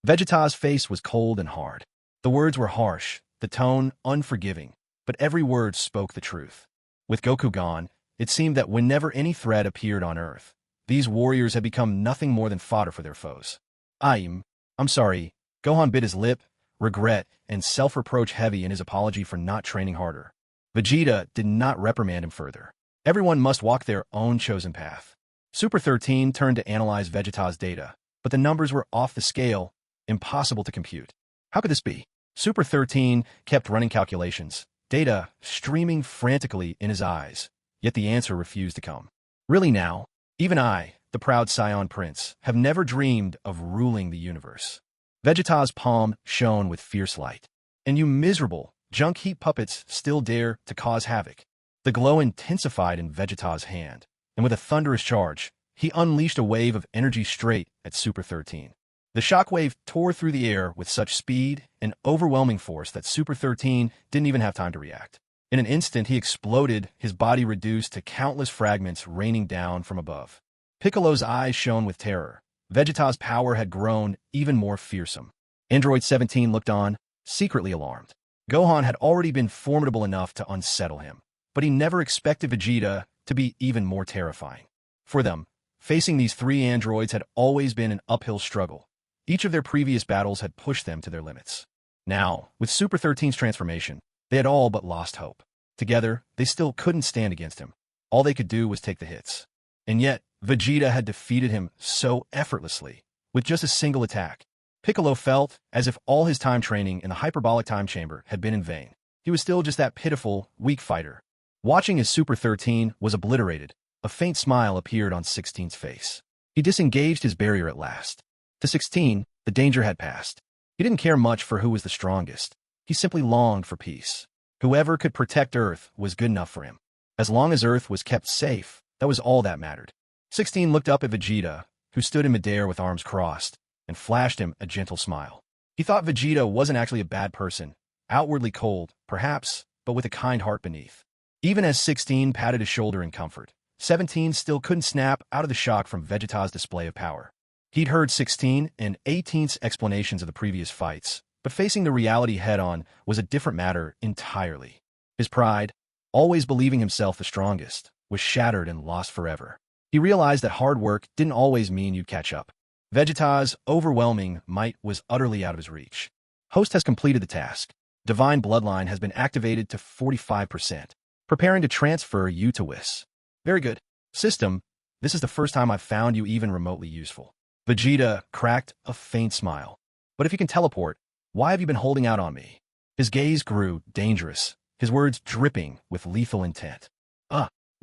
Vegeta's face was cold and hard. The words were harsh, the tone unforgiving, but every word spoke the truth. With Goku gone, it seemed that whenever any threat appeared on Earth, these warriors had become nothing more than fodder for their foes. I'm sorry." Gohan bit his lip, regret and self-reproach heavy in his apology for not training harder. Vegeta did not reprimand him further. Everyone must walk their own chosen path. Super 13 turned to analyze Vegeta's data, but the numbers were off the scale, impossible to compute. How could this be? Super 13 kept running calculations, data streaming frantically in his eyes, yet the answer refused to come. Really now, even I, the proud Saiyan prince, have never dreamed of ruling the universe. Vegeta's palm shone with fierce light. And you miserable, junk heap puppets still dare to cause havoc. The glow intensified in Vegeta's hand, and with a thunderous charge, he unleashed a wave of energy straight at Super 13. The shockwave tore through the air with such speed and overwhelming force that Super 13 didn't even have time to react. In an instant, he exploded, his body reduced to countless fragments raining down from above. Piccolo's eyes shone with terror. Vegeta's power had grown even more fearsome. Android 17 looked on, secretly alarmed. Gohan had already been formidable enough to unsettle him, but he never expected Vegeta to be even more terrifying. For them, facing these three androids had always been an uphill struggle. Each of their previous battles had pushed them to their limits. Now, with Super 13's transformation, they had all but lost hope. Together, they still couldn't stand against him. All they could do was take the hits. And yet, Vegeta had defeated him so effortlessly, with just a single attack. Piccolo felt as if all his time training in the hyperbolic time chamber had been in vain. He was still just that pitiful, weak fighter. Watching as Super 13 was obliterated, a faint smile appeared on 16's face. He disengaged his barrier at last. To 16, the danger had passed. He didn't care much for who was the strongest. He simply longed for peace. Whoever could protect Earth was good enough for him. As long as Earth was kept safe, that was all that mattered. 16 looked up at Vegeta, who stood in midair with arms crossed, and flashed him a gentle smile. He thought Vegeta wasn't actually a bad person, outwardly cold, perhaps, but with a kind heart beneath. Even as 16 patted his shoulder in comfort, 17 still couldn't snap out of the shock from Vegeta's display of power. He'd heard 16 and 18's explanations of the previous fights, but facing the reality head-on was a different matter entirely. His pride, always believing himself the strongest, was shattered and lost forever. He realized that hard work didn't always mean you'd catch up. Vegeta's overwhelming might was utterly out of his reach. Host has completed the task. Divine Bloodline has been activated to 45%, preparing to transfer you to Whis. Very good. System, this is the first time I've found you even remotely useful. Vegeta cracked a faint smile. But if you can teleport, why have you been holding out on me? His gaze grew dangerous, his words dripping with lethal intent.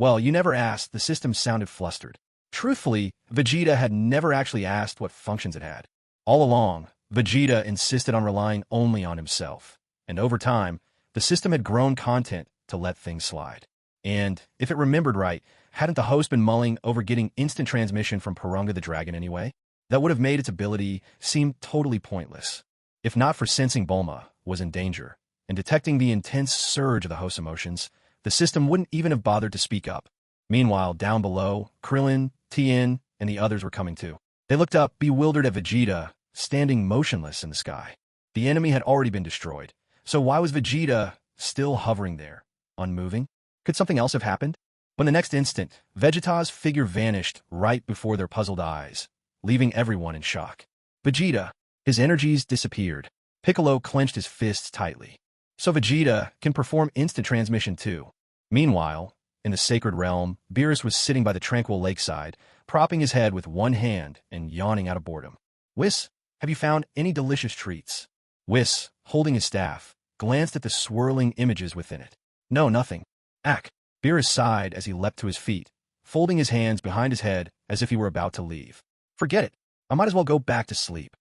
Well, you never asked, the system sounded flustered. Truthfully, Vegeta had never actually asked what functions it had. All along, Vegeta insisted on relying only on himself. And over time, the system had grown content to let things slide. And, if it remembered right, hadn't the host been mulling over getting instant transmission from Porunga the Dragon anyway? That would have made its ability seem totally pointless. If not for sensing Bulma was in danger, and detecting the intense surge of the host's emotions, the system wouldn't even have bothered to speak up. Meanwhile, down below, Krillin, Tien, and the others were coming too. They looked up, bewildered at Vegeta, standing motionless in the sky. The enemy had already been destroyed, so why was Vegeta still hovering there, unmoving? Could something else have happened? But in the next instant, Vegeta's figure vanished right before their puzzled eyes, leaving everyone in shock. Vegeta, his energies disappeared. Piccolo clenched his fists tightly. So Vegeta can perform instant transmission too. Meanwhile, in the sacred realm, Beerus was sitting by the tranquil lakeside, propping his head with one hand and yawning out of boredom. Whis, have you found any delicious treats? Whis, holding his staff, glanced at the swirling images within it. No, nothing. Ack. Beerus sighed as he leapt to his feet, folding his hands behind his head as if he were about to leave. Forget it. I might as well go back to sleep.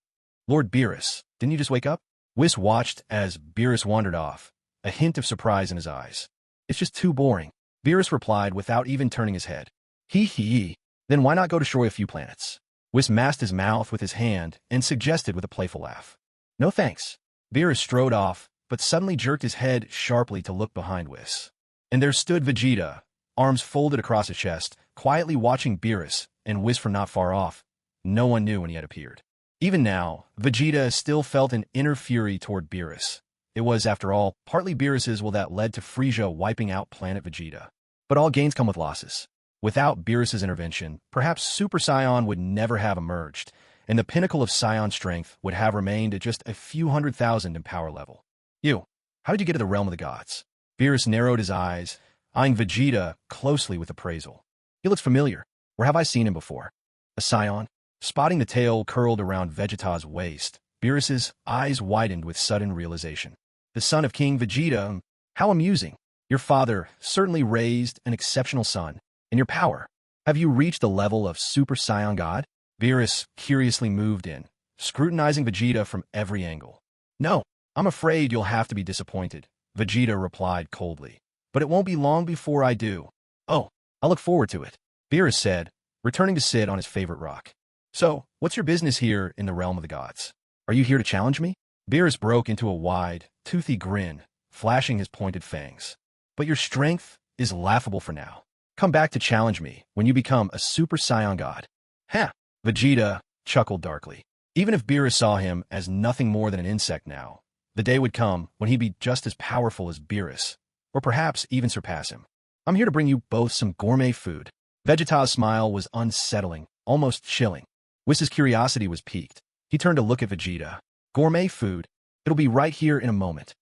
Lord Beerus, didn't you just wake up? Whis watched as Beerus wandered off, a hint of surprise in his eyes. It's just too boring. Beerus replied without even turning his head. Hee. Then why not go destroy a few planets? Whis masked his mouth with his hand and suggested with a playful laugh. No thanks. Beerus strode off, but suddenly jerked his head sharply to look behind Whis. And there stood Vegeta, arms folded across his chest, quietly watching Beerus and Whis from not far off. No one knew when he had appeared. Even now, Vegeta still felt an inner fury toward Beerus. It was, after all, partly Beerus's will that led to Frieza wiping out planet Vegeta. But all gains come with losses. Without Beerus's intervention, perhaps Super Saiyan would never have emerged, and the pinnacle of Saiyan strength would have remained at just a few 100,000 in power level. You, how did you get to the realm of the gods? Beerus narrowed his eyes, eyeing Vegeta closely with appraisal. He looks familiar. Where have I seen him before? A Saiyan? Spotting the tail curled around Vegeta's waist, Beerus's eyes widened with sudden realization. The son of King Vegeta, how amusing. Your father certainly raised an exceptional son. And your power, have you reached the level of Super Saiyan God? Beerus curiously moved in, scrutinizing Vegeta from every angle. No, I'm afraid you'll have to be disappointed, Vegeta replied coldly. But it won't be long before I do. Oh, I look forward to it, Beerus said, returning to sit on his favorite rock. So, what's your business here in the realm of the gods? Are you here to challenge me? Beerus broke into a wide, toothy grin, flashing his pointed fangs. But your strength is laughable for now. Come back to challenge me when you become a Super Saiyan God. Ha! Vegeta chuckled darkly. Even if Beerus saw him as nothing more than an insect now, the day would come when he'd be just as powerful as Beerus, or perhaps even surpass him. I'm here to bring you both some gourmet food. Vegeta's smile was unsettling, almost chilling. Whis' curiosity was piqued. He turned to look at Vegeta. Gourmet food? It'll be right here in a moment.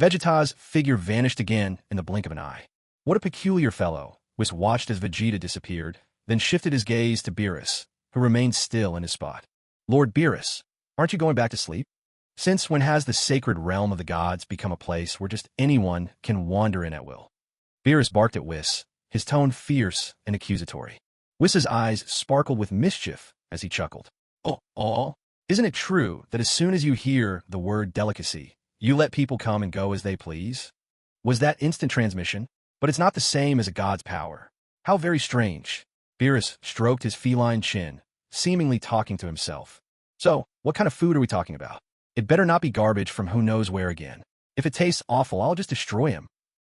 Vegeta's figure vanished again in the blink of an eye. What a peculiar fellow. Whis watched as Vegeta disappeared, then shifted his gaze to Beerus, who remained still in his spot. Lord Beerus, aren't you going back to sleep? Since when has the sacred realm of the gods become a place where just anyone can wander in at will? Beerus barked at Whis, his tone fierce and accusatory. Whis' eyes sparkled with mischief as he chuckled. Oh, isn't it true that as soon as you hear the word delicacy, you let people come and go as they please? Was that instant transmission? But it's not the same as a god's power. How very strange. Beerus stroked his feline chin, seemingly talking to himself. So, what kind of food are we talking about? It better not be garbage from who knows where again. If it tastes awful, I'll just destroy him.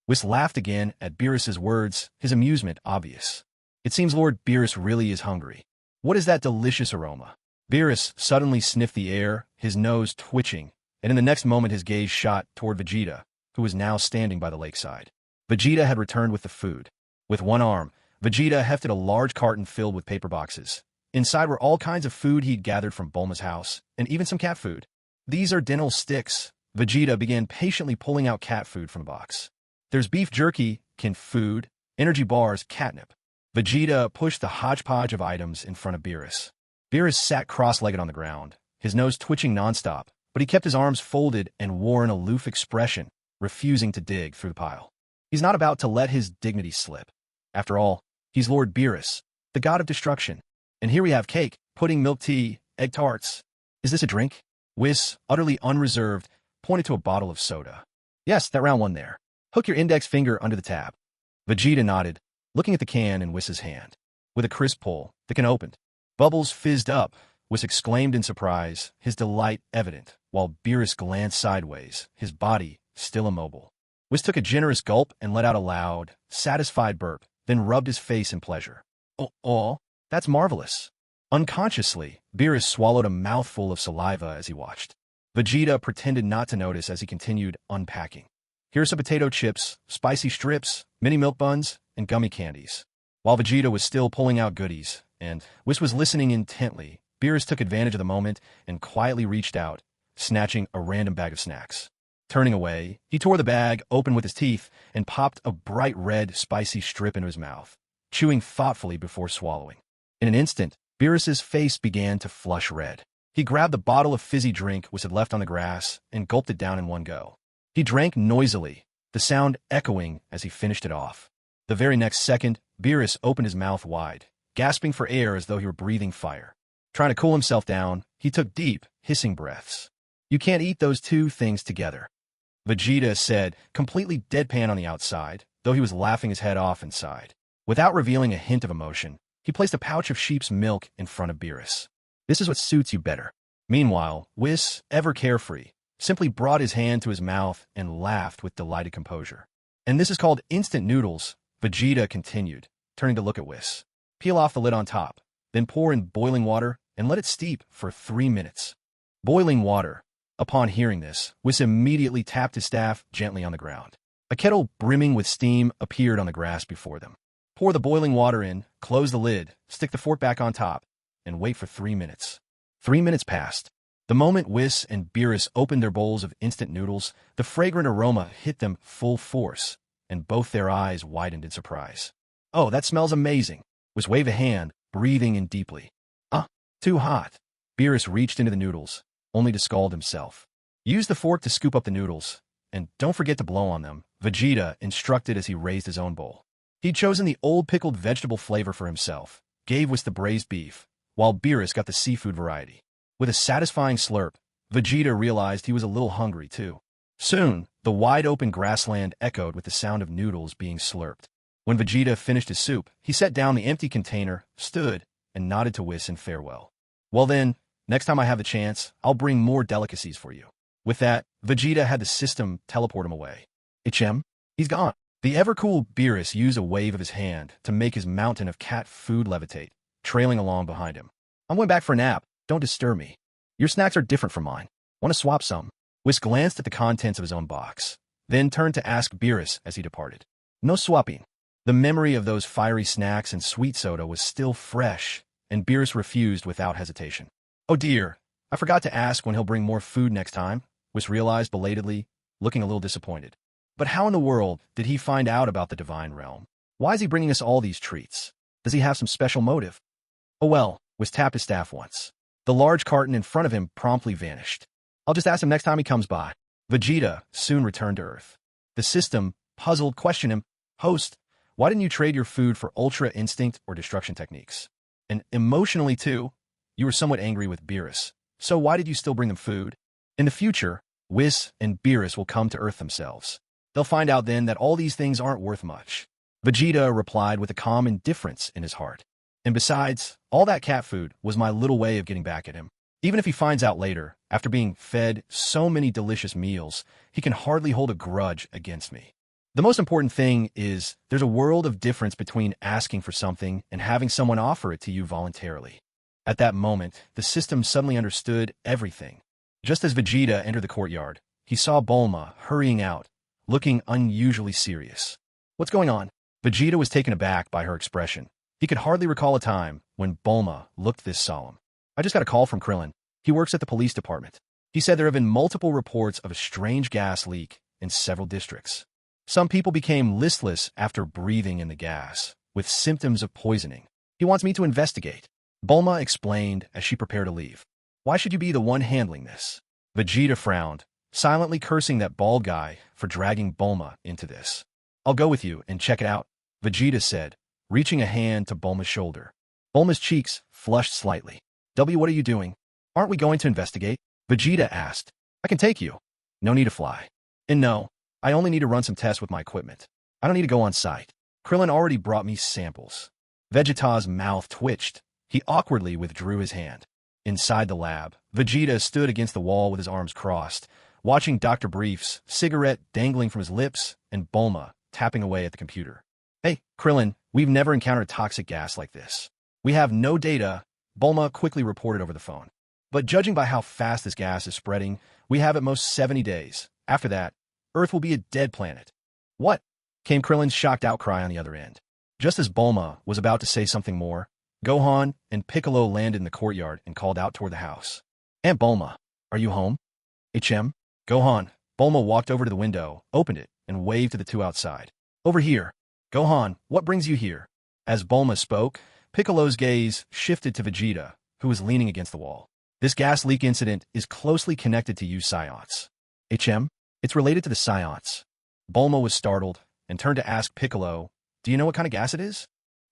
Whis laughed again at Beerus's words, his amusement obvious. It seems Lord Beerus really is hungry. What is that delicious aroma? Beerus suddenly sniffed the air, his nose twitching, and in the next moment his gaze shot toward Vegeta, who was now standing by the lakeside. Vegeta had returned with the food. With one arm, Vegeta hefted a large carton filled with paper boxes. Inside were all kinds of food he'd gathered from Bulma's house, and even some cat food. These are dental sticks. Vegeta began patiently pulling out cat food from the box. There's beef jerky, canned food, energy bars, catnip. Vegeta pushed the hodgepodge of items in front of Beerus. Beerus sat cross-legged on the ground, his nose twitching nonstop, but he kept his arms folded and wore an aloof expression, refusing to dig through the pile. He's not about to let his dignity slip. After all, he's Lord Beerus, the god of destruction. And here we have cake, pudding, milk tea, egg tarts. Is this a drink? Whis, utterly unreserved, pointed to a bottle of soda. Yes, that round one there. Hook your index finger under the tab. Vegeta nodded, looking at the can in Whis' hand. With a crisp pull, the can opened. Bubbles fizzed up. Whis exclaimed in surprise, his delight evident, while Beerus glanced sideways, his body still immobile. Whis took a generous gulp and let out a loud, satisfied burp, then rubbed his face in pleasure. Oh, that's marvelous. Unconsciously, Beerus swallowed a mouthful of saliva as he watched. Vegeta pretended not to notice as he continued unpacking. Here's some potato chips, spicy strips, mini milk buns, and gummy candies. While Vegeta was still pulling out goodies, and Whis was listening intently, Beerus took advantage of the moment and quietly reached out, snatching a random bag of snacks. Turning away, he tore the bag open with his teeth and popped a bright red, spicy strip into his mouth, chewing thoughtfully before swallowing. In an instant, Beerus's face began to flush red. He grabbed the bottle of fizzy drink Whis had left on the grass and gulped it down in one go. He drank noisily, the sound echoing as he finished it off. The very next second, Beerus opened his mouth wide, gasping for air as though he were breathing fire. Trying to cool himself down, he took deep, hissing breaths. You can't eat those two things together, Vegeta said, completely deadpan on the outside, though he was laughing his head off inside. Without revealing a hint of emotion, he placed a pouch of sheep's milk in front of Beerus. This is what suits you better. Meanwhile, Whis, ever carefree, simply brought his hand to his mouth and laughed with delighted composure. And this is called instant noodles, Vegeta continued, turning to look at Whis. Peel off the lid on top, then pour in boiling water and let it steep for 3 minutes. Boiling water. Upon hearing this, Whis immediately tapped his staff gently on the ground. A kettle brimming with steam appeared on the grass before them. Pour the boiling water in, close the lid, stick the fork back on top, and wait for 3 minutes. 3 minutes passed. The moment Whis and Beerus opened their bowls of instant noodles, the fragrant aroma hit them full force, and both their eyes widened in surprise. Oh, that smells amazing. Whis waved a hand, breathing in deeply. Too hot. Beerus reached into the noodles, only to scald himself. Use the fork to scoop up the noodles, and don't forget to blow on them, Vegeta instructed as he raised his own bowl. He'd chosen the old pickled vegetable flavor for himself, gave Whis the braised beef, while Beerus got the seafood variety. With a satisfying slurp, Vegeta realized he was a little hungry too. Soon, the wide-open grassland echoed with the sound of noodles being slurped. When Vegeta finished his soup, he set down the empty container, stood, and nodded to Whis in farewell. Well then, next time I have the chance, I'll bring more delicacies for you. With that, Vegeta had the system teleport him away. HM? He's gone. The ever-cool Beerus used a wave of his hand to make his mountain of cat food levitate, trailing along behind him. I'm going back for a nap. Don't disturb me. Your snacks are different from mine. Want to swap some? Whis glanced at the contents of his own box, then turned to ask Beerus as he departed. No swapping. The memory of those fiery snacks and sweet soda was still fresh, and Beerus refused without hesitation. Oh dear, I forgot to ask when he'll bring more food next time, Whis realized belatedly, looking a little disappointed. But how in the world did he find out about the Divine Realm? Why is he bringing us all these treats? Does he have some special motive? Oh well, Whis tapped his staff once. The large carton in front of him promptly vanished. I'll just ask him next time he comes by. Vegeta soon returned to Earth. The system, puzzled, questioned him. Host, why didn't you trade your food for Ultra Instinct or Destruction techniques? And emotionally too, you were somewhat angry with Beerus. So why did you still bring them food? In the future, Whis and Beerus will come to Earth themselves. They'll find out then that all these things aren't worth much. Vegeta replied with a calm indifference in his heart. And besides, all that cat food was my little way of getting back at him. Even if he finds out later, after being fed so many delicious meals, he can hardly hold a grudge against me. The most important thing is there's a world of difference between asking for something and having someone offer it to you voluntarily. At that moment, the system suddenly understood everything. Just as Vegeta entered the courtyard, he saw Bulma hurrying out, looking unusually serious. What's going on? Vegeta was taken aback by her expression. He could hardly recall a time when Bulma looked this solemn. I just got a call from Krillin. He works at the police department. He said there have been multiple reports of a strange gas leak in several districts. Some people became listless after breathing in the gas, with symptoms of poisoning. He wants me to investigate. Bulma explained as she prepared to leave. Why should you be the one handling this? Vegeta frowned, silently cursing that bald guy for dragging Bulma into this. I'll go with you and check it out, Vegeta said, reaching a hand to Bulma's shoulder. Bulma's cheeks flushed slightly. What are you doing? Aren't we going to investigate? Vegeta asked. I can take you. No need to fly. And no, I only need to run some tests with my equipment. I don't need to go on site. Krillin already brought me samples. Vegeta's mouth twitched. He awkwardly withdrew his hand. Inside the lab, Vegeta stood against the wall with his arms crossed, watching Dr. Brief's cigarette dangling from his lips and Bulma tapping away at the computer. Hey, Krillin, we've never encountered toxic gas like this. We have no data, Bulma quickly reported over the phone. But judging by how fast this gas is spreading, we have at most 70 days. After that, Earth will be a dead planet. What? Came Krillin's shocked outcry on the other end. Just as Bulma was about to say something more, Gohan and Piccolo landed in the courtyard and called out toward the house. Aunt Bulma, are you home? HM? Gohan. Bulma walked over to the window, opened it, and waved to the two outside. Over here. Gohan, what brings you here? As Bulma spoke, Piccolo's gaze shifted to Vegeta, who was leaning against the wall. This gas leak incident is closely connected to you Saiyans. HM? It's related to the Saiyans. Bulma was startled and turned to ask Piccolo, do you know what kind of gas it is?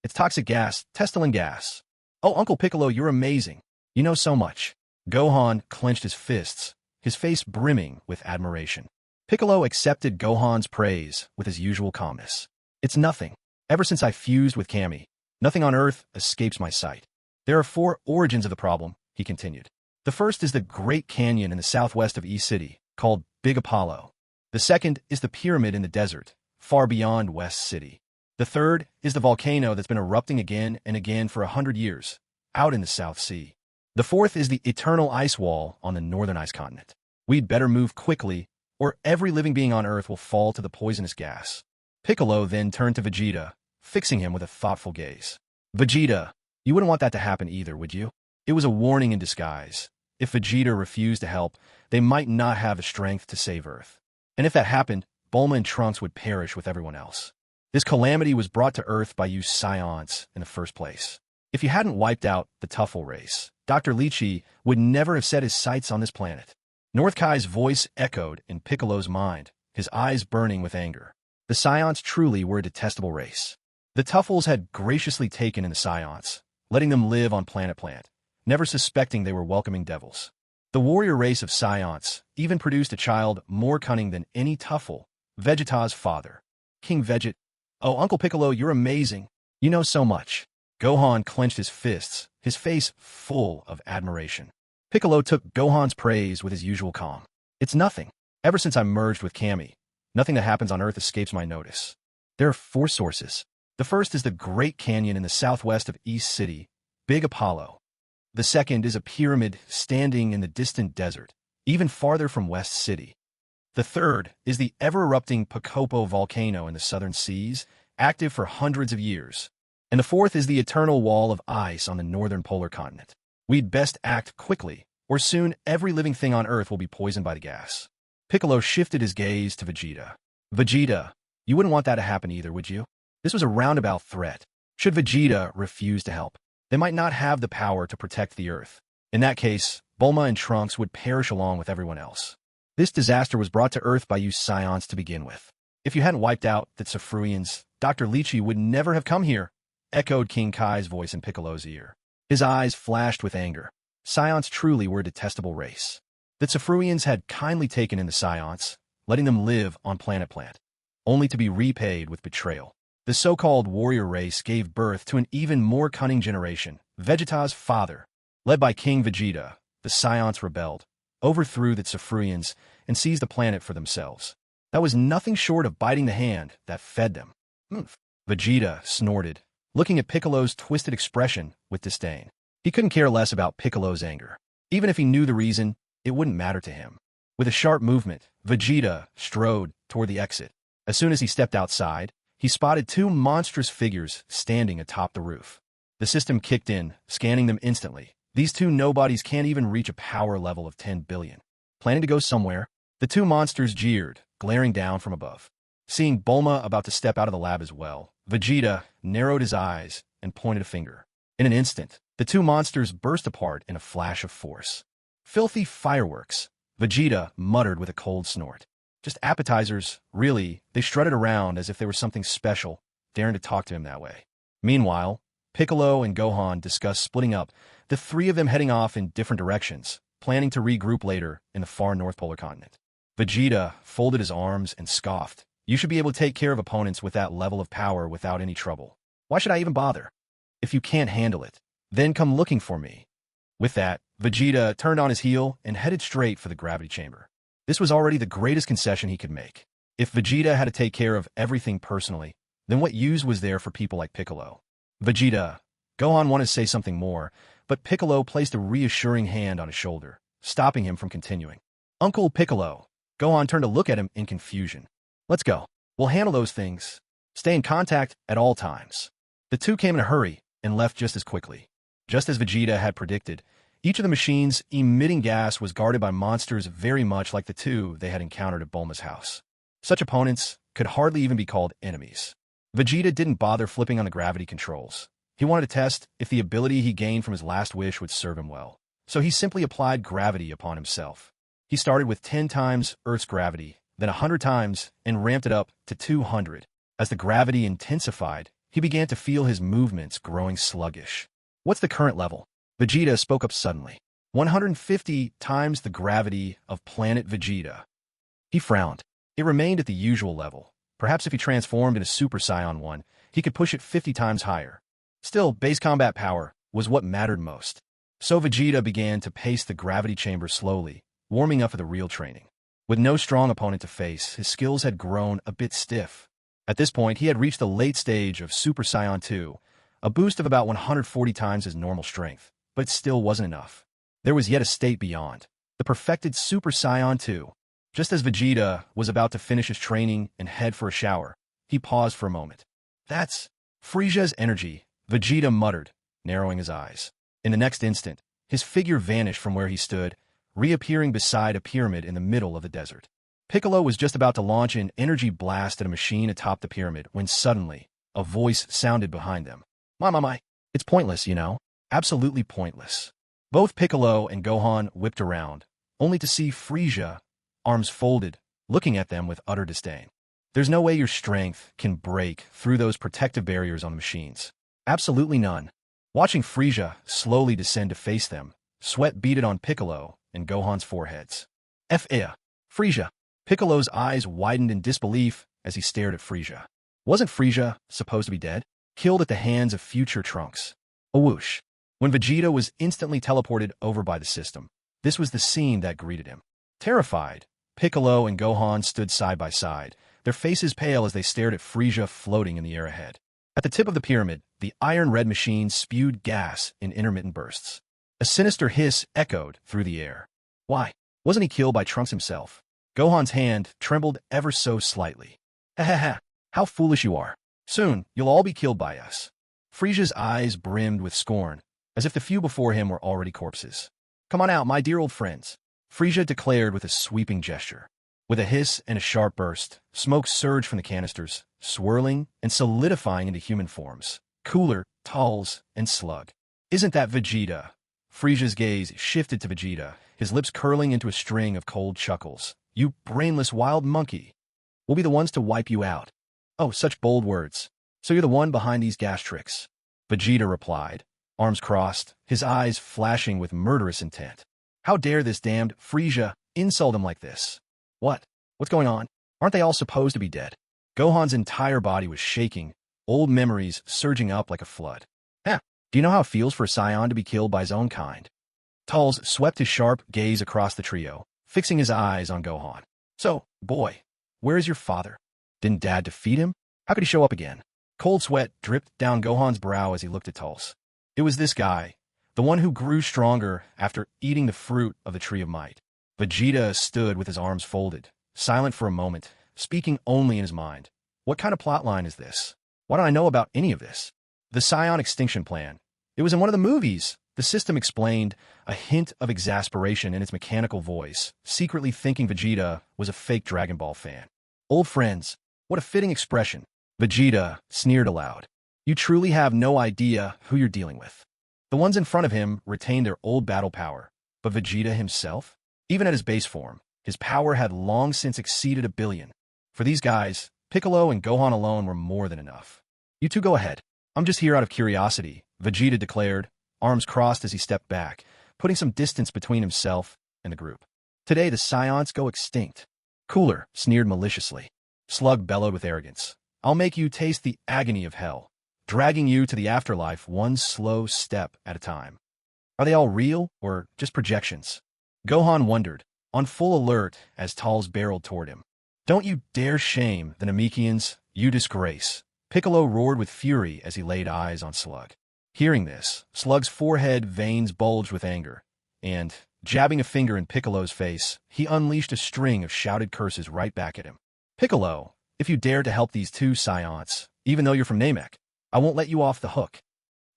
It's toxic gas, Testalin gas. Oh, Uncle Piccolo, you're amazing. You know so much. Gohan clenched his fists, his face brimming with admiration. Piccolo accepted Gohan's praise with his usual calmness. It's nothing. Ever since I fused with Kami, nothing on Earth escapes my sight. There are 4 origins of the problem, he continued. The first is the Great Canyon in the southwest of East City, called Big Apollo. The second is the pyramid in the desert, far beyond West City. The third is the volcano that's been erupting again and again for 100 years, out in the South Sea. The fourth is the eternal ice wall on the northern ice continent. We'd better move quickly, or every living being on Earth will fall to the poisonous gas. Piccolo then turned to Vegeta, fixing him with a thoughtful gaze. Vegeta, you wouldn't want that to happen either, would you? It was a warning in disguise. If Vegeta refused to help, they might not have the strength to save Earth. And if that happened, Bulma and Trunks would perish with everyone else. This calamity was brought to Earth by you Saiyans in the first place. If you hadn't wiped out the Tuffle race, Dr. Lychee would never have set his sights on this planet. North Kai's voice echoed in Piccolo's mind, his eyes burning with anger. The Saiyans truly were a detestable race. The Tuffles had graciously taken in the Saiyans, letting them live on Planet Plant, never suspecting they were welcoming devils. The warrior race of Saiyans even produced a child more cunning than any Tuffle, Vegeta's father. King Veget. Oh, Uncle Piccolo, you're amazing. You know so much. Gohan clenched his fists his face full of admiration. Piccolo took Gohan's praise with his usual calm. It's nothing. Ever since I merged with Kami, nothing that happens on Earth escapes my notice. There are 4 sources. The first is the Great Canyon in the southwest of East City, Big Apollo. The second is a pyramid standing in the distant desert, even farther from West City. The third is the ever-erupting Piccolo volcano in the southern seas, active for hundreds of years. And the fourth is the eternal wall of ice on the northern polar continent. We'd best act quickly, or soon every living thing on Earth will be poisoned by the gas. Piccolo shifted his gaze to Vegeta. Vegeta, you wouldn't want that to happen either, would you? This was a roundabout threat. Should Vegeta refuse to help, they might not have the power to protect the Earth. In that case, Bulma and Trunks would perish along with everyone else. This disaster was brought to Earth by you Saiyans to begin with. If you hadn't wiped out the Tsufruians, Dr. Lychee would never have come here, echoed King Kai's voice in Piccolo's ear. His eyes flashed with anger. Saiyans truly were a detestable race. The Tsufruians had kindly taken in the Saiyans, letting them live on Planet Plant, only to be repaid with betrayal. The so-called warrior race gave birth to an even more cunning generation, Vegeta's father. Led by King Vegeta, the Saiyans rebelled, overthrew the Tsufruians, and seized the planet for themselves. That was nothing short of biting the hand that fed them. Vegeta snorted, looking at Piccolo's twisted expression with disdain. He couldn't care less about Piccolo's anger. Even if he knew the reason, it wouldn't matter to him. With a sharp movement, Vegeta strode toward the exit. As soon as he stepped outside, he spotted 2 monstrous figures standing atop the roof. The system kicked in, scanning them instantly. These 2 nobodies can't even reach a power level of 10 billion. Planning to go somewhere, the 2 monsters jeered, glaring down from above. Seeing Bulma about to step out of the lab as well, Vegeta narrowed his eyes and pointed a finger. In an instant, the 2 monsters burst apart in a flash of force. Filthy fireworks, Vegeta muttered with a cold snort. Just appetizers, really. They strutted around as if they were something special, daring to talk to him that way. Meanwhile, Piccolo and Gohan discussed splitting up, the 3 of them heading off in different directions, planning to regroup later in the far North Polar Continent. Vegeta folded his arms and scoffed. You should be able to take care of opponents with that level of power without any trouble. Why should I even bother? If you can't handle it, then come looking for me. With that, Vegeta turned on his heel and headed straight for the gravity chamber. This was already the greatest concession he could make. If Vegeta had to take care of everything personally, then what use was there for people like Piccolo? Vegeta. Gohan wanted to say something more, but Piccolo placed a reassuring hand on his shoulder, stopping him from continuing. Uncle Piccolo. Gohan turned to look at him in confusion. Let's go. We'll handle those things. Stay in contact at all times. The 2 came in a hurry and left just as quickly. Just as Vegeta had predicted, each of the machines emitting gas was guarded by monsters very much like the 2 they had encountered at Bulma's house. Such opponents could hardly even be called enemies. Vegeta didn't bother flipping on the gravity controls. He wanted to test if the ability he gained from his last wish would serve him well. So he simply applied gravity upon himself. He started with 10 times Earth's gravity, then 100 times, and ramped it up to 200. As the gravity intensified, he began to feel his movements growing sluggish. What's the current level? Vegeta spoke up suddenly. 150 times the gravity of planet Vegeta. He frowned. It remained at the usual level. Perhaps if he transformed into Super Saiyan 1, he could push it 50 times higher. Still, base combat power was what mattered most. So Vegeta began to pace the gravity chamber slowly, warming up for the real training. With no strong opponent to face, his skills had grown a bit stiff. At this point, he had reached the late stage of Super Saiyan 2, a boost of about 140 times his normal strength, but it still wasn't enough. There was yet a state beyond, the perfected Super Saiyan 2. Just as Vegeta was about to finish his training and head for a shower, he paused for a moment. That's Frieza's energy, Vegeta muttered, narrowing his eyes. In the next instant, his figure vanished from where he stood, reappearing beside a pyramid in the middle of the desert. Piccolo was just about to launch an energy blast at a machine atop the pyramid when suddenly, a voice sounded behind them. My. It's pointless, you know. Absolutely pointless. Both Piccolo and Gohan whipped around, only to see Frieza, arms folded, looking at them with utter disdain. There's no way your strength can break through those protective barriers on the machines. Absolutely none. Watching Frieza slowly descend to face them, sweat beaded on Piccolo and Gohan's foreheads. Frieza. Piccolo's eyes widened in disbelief as he stared at Frieza. Wasn't Frieza supposed to be dead? Killed at the hands of future Trunks. A whoosh. When Vegeta was instantly teleported over by the system, this was the scene that greeted him. Terrified, Piccolo and Gohan stood side by side, their faces pale as they stared at Frieza floating in the air ahead. At the tip of the pyramid, the iron-red machine spewed gas in intermittent bursts. A sinister hiss echoed through the air. Why? Wasn't he killed by Trunks himself? Gohan's hand trembled ever so slightly. Ha ha ha, how foolish you are. Soon, you'll all be killed by us. Frieza's eyes brimmed with scorn, as if the few before him were already corpses. Come on out, my dear old friends, Frieza declared with a sweeping gesture. With a hiss and a sharp burst, smoke surged from the canisters, swirling and solidifying into human forms. Cooler, Talz, and Slug. Isn't that Vegeta? Frieza's gaze shifted to Vegeta, his lips curling into a string of cold chuckles. You brainless wild monkey. We'll be the ones to wipe you out. Oh, such bold words. So you're the one behind these gas tricks. Vegeta replied, arms crossed, his eyes flashing with murderous intent. How dare this damned Frieza insult him like this? What? What's going on? Aren't they all supposed to be dead? Gohan's entire body was shaking, old memories surging up like a flood. Heh, do you know how it feels for a Saiyan to be killed by his own kind? Talz swept his sharp gaze across the trio, fixing his eyes on Gohan. So, boy, where is your father? Didn't Dad defeat him? How could he show up again? Cold sweat dripped down Gohan's brow as he looked at Talz. It was this guy, the one who grew stronger after eating the fruit of the Tree of Might. Vegeta stood with his arms folded, silent for a moment, speaking only in his mind. What kind of plotline is this? Why don't I know about any of this? The Saiyan extinction plan. It was in one of the movies. The system explained, a hint of exasperation in its mechanical voice, secretly thinking Vegeta was a fake Dragon Ball fan. Old friends, what a fitting expression. Vegeta sneered aloud. You truly have no idea who you're dealing with. The ones in front of him retained their old battle power, but Vegeta himself? Even at his base form, his power had long since exceeded 1 billion. For these guys, Piccolo and Gohan alone were more than enough. You two go ahead. I'm just here out of curiosity, Vegeta declared, arms crossed as he stepped back, putting some distance between himself and the group. Today the Saiyans go extinct. Cooler sneered maliciously. Slug bellowed with arrogance. I'll make you taste the agony of hell, dragging you to the afterlife one slow step at a time. Are they all real or just projections? Gohan wondered, on full alert as Talz barreled toward him. Don't you dare shame the Namekians, you disgrace. Piccolo roared with fury as he laid eyes on Slug. Hearing this, Slug's forehead veins bulged with anger, and, jabbing a finger in Piccolo's face, he unleashed a string of shouted curses right back at him. Piccolo, if you dare to help these two Saiyans, even though you're from Namek, I won't let you off the hook.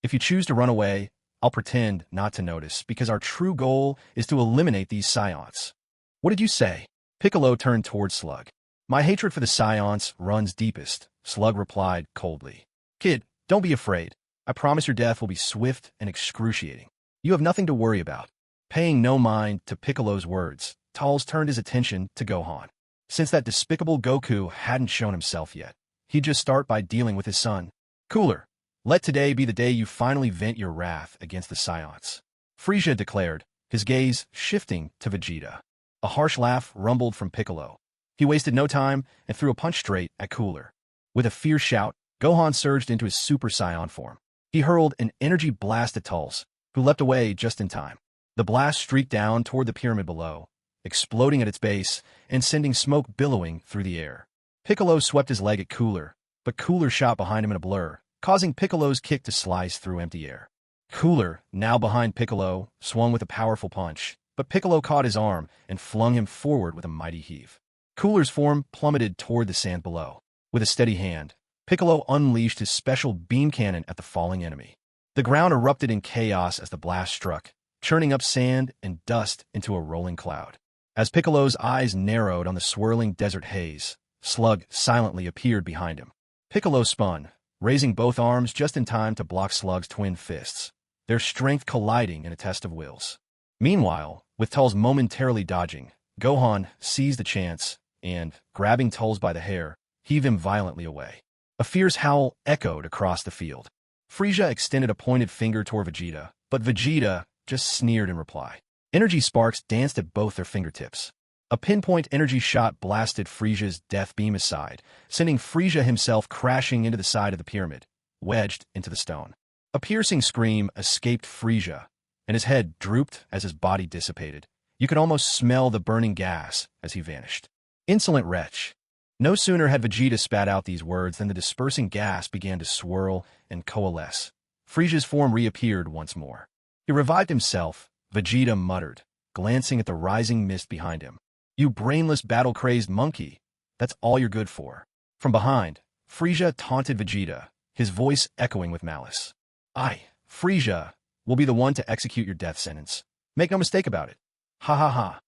If you choose to run away, I'll pretend not to notice, because our true goal is to eliminate these Saiyans. What did you say? Piccolo turned toward Slug. My hatred for the Saiyans runs deepest, Slug replied coldly. Kid, don't be afraid. I promise your death will be swift and excruciating. You have nothing to worry about. Paying no mind to Piccolo's words, Talz turned his attention to Gohan. Since that despicable Goku hadn't shown himself yet, he'd just start by dealing with his son. Cooler, let today be the day you finally vent your wrath against the Saiyans. Frieza declared, his gaze shifting to Vegeta. A harsh laugh rumbled from Piccolo. He wasted no time and threw a punch straight at Cooler. With a fierce shout, Gohan surged into his Super Saiyan form. He hurled an energy blast at Talz, who leapt away just in time. The blast streaked down toward the pyramid below, exploding at its base and sending smoke billowing through the air. Piccolo swept his leg at Cooler, but Cooler shot behind him in a blur, causing Piccolo's kick to slice through empty air. Cooler, now behind Piccolo, swung with a powerful punch, but Piccolo caught his arm and flung him forward with a mighty heave. Cooler's form plummeted toward the sand below. With a steady hand, Piccolo unleashed his special beam cannon at the falling enemy. The ground erupted in chaos as the blast struck, churning up sand and dust into a rolling cloud. As Piccolo's eyes narrowed on the swirling desert haze, Slug silently appeared behind him. Piccolo spun, raising both arms just in time to block Slug's twin fists, their strength colliding in a test of wills. Meanwhile, with Talz momentarily dodging, Gohan seized the chance and, grabbing Talz by the hair, heaved him violently away. A fierce howl echoed across the field. Frieza extended a pointed finger toward Vegeta, but Vegeta just sneered in reply. Energy sparks danced at both their fingertips. A pinpoint energy shot blasted Frieza's death beam aside, sending Frieza himself crashing into the side of the pyramid, wedged into the stone. A piercing scream escaped Frieza, and his head drooped as his body dissipated. You could almost smell the burning gas as he vanished. Insolent wretch. No sooner had Vegeta spat out these words than the dispersing gas began to swirl and coalesce. Frieza's form reappeared once more. He revived himself, Vegeta muttered, glancing at the rising mist behind him. You brainless battle-crazed monkey. That's all you're good for. From behind, Frieza taunted Vegeta, his voice echoing with malice. I, Frieza, will be the one to execute your death sentence. Make no mistake about it. Ha ha ha.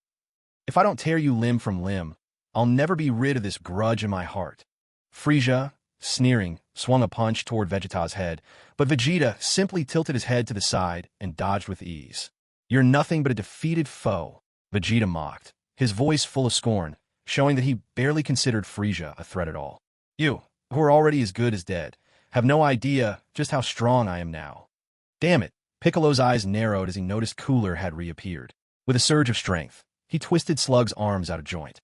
If I don't tear you limb from limb, I'll never be rid of this grudge in my heart. Frieza, sneering, swung a punch toward Vegeta's head, but Vegeta simply tilted his head to the side and dodged with ease. You're nothing but a defeated foe, Vegeta mocked, his voice full of scorn, showing that he barely considered Frieza a threat at all. You, who are already as good as dead, have no idea just how strong I am now. Damn it, Piccolo's eyes narrowed as he noticed Cooler had reappeared. With a surge of strength, he twisted Slug's arms out of joint.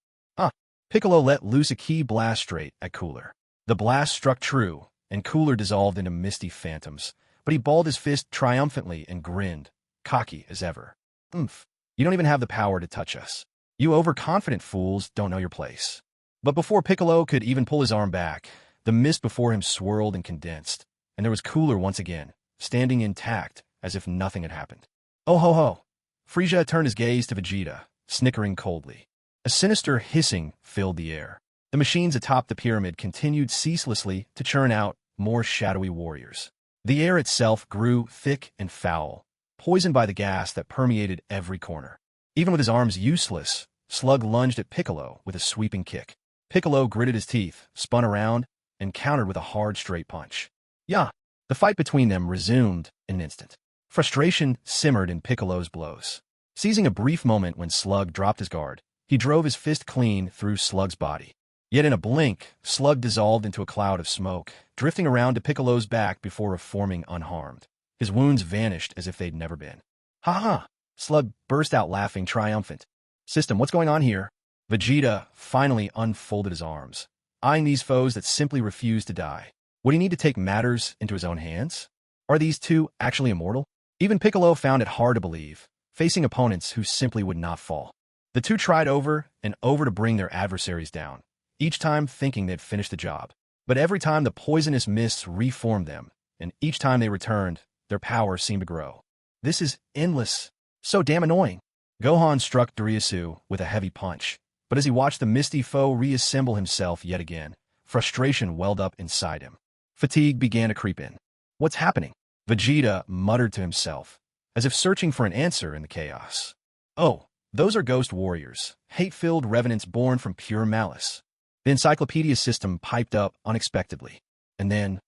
Piccolo let loose a key blast straight at Cooler. The blast struck true, and Cooler dissolved into misty phantoms, but he balled his fist triumphantly and grinned, cocky as ever. Oomph, you don't even have the power to touch us. You overconfident fools don't know your place. But before Piccolo could even pull his arm back, the mist before him swirled and condensed, and there was Cooler once again, standing intact as if nothing had happened. Oh ho ho! Frieza turned his gaze to Vegeta, snickering coldly. A sinister hissing filled the air. The machines atop the pyramid continued ceaselessly to churn out more shadowy warriors. The air itself grew thick and foul, poisoned by the gas that permeated every corner. Even with his arms useless, Slug lunged at Piccolo with a sweeping kick. Piccolo gritted his teeth, spun around, and countered with a hard straight punch. Yeah, the fight between them resumed in an instant. Frustration simmered in Piccolo's blows. Seizing a brief moment when Slug dropped his guard, he drove his fist clean through Slug's body. Yet in a blink, Slug dissolved into a cloud of smoke, drifting around to Piccolo's back before reforming unharmed. His wounds vanished as if they'd never been. Ha ha! Slug burst out laughing, triumphant. System, what's going on here? Vegeta finally unfolded his arms, eyeing these foes that simply refused to die. Would he need to take matters into his own hands? Are these two actually immortal? Even Piccolo found it hard to believe, facing opponents who simply would not fall. The two tried over and over to bring their adversaries down, each time thinking they'd finished the job. But every time the poisonous mists reformed them, and each time they returned, their power seemed to grow. This is endless. So damn annoying. Gohan struck Doriasu with a heavy punch, but as he watched the misty foe reassemble himself yet again, frustration welled up inside him. Fatigue began to creep in. What's happening? Vegeta muttered to himself, as if searching for an answer in the chaos. Oh, those are ghost warriors, hate-filled revenants born from pure malice. The encyclopedia system piped up unexpectedly, and then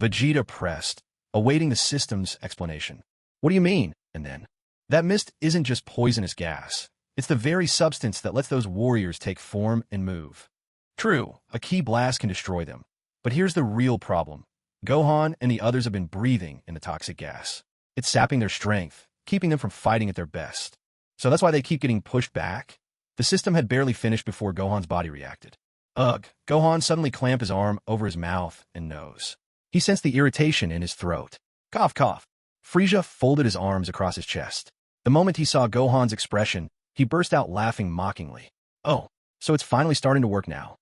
Vegeta pressed, awaiting the system's explanation. What do you mean, and then? That mist isn't just poisonous gas. It's the very substance that lets those warriors take form and move. True, a key blast can destroy them. But here's the real problem. Gohan and the others have been breathing in the toxic gas. It's sapping their strength, keeping them from fighting at their best. So that's why they keep getting pushed back. The system had barely finished before Gohan's body reacted. Ugh, Gohan suddenly clamped his arm over his mouth and nose. He sensed the irritation in his throat. Cough, cough. Frieza folded his arms across his chest. The moment he saw Gohan's expression, he burst out laughing mockingly. Oh, so it's finally starting to work now.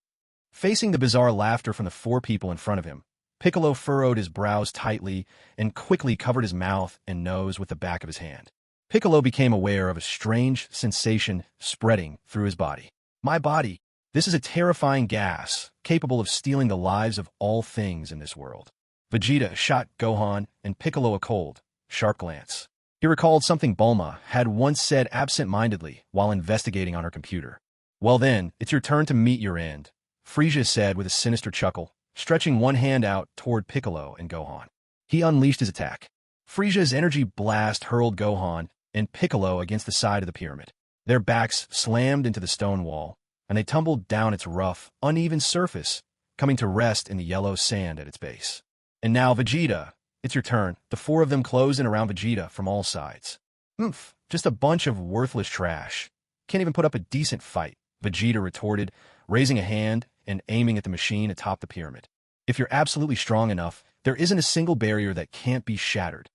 Facing the bizarre laughter from the four people in front of him, Piccolo furrowed his brows tightly and quickly covered his mouth and nose with the back of his hand. Piccolo became aware of a strange sensation spreading through his body. My body. This is a terrifying gas, capable of stealing the lives of all things in this world. Vegeta shot Gohan and Piccolo a cold, sharp glance. He recalled something Bulma had once said absent-mindedly while investigating on her computer. Well then, it's your turn to meet your end, Frieza said with a sinister chuckle, stretching one hand out toward Piccolo and Gohan. He unleashed his attack. Frieza's energy blast hurled Gohan and Piccolo against the side of the pyramid. Their backs slammed into the stone wall, and they tumbled down its rough, uneven surface, coming to rest in the yellow sand at its base. And now, Vegeta, it's your turn. The four of them closed in around Vegeta from all sides. Oomph, just a bunch of worthless trash. Can't even put up a decent fight, Vegeta retorted, raising a hand and aiming at the machine atop the pyramid. If you're absolutely strong enough, There isn't a single barrier that can't be shattered.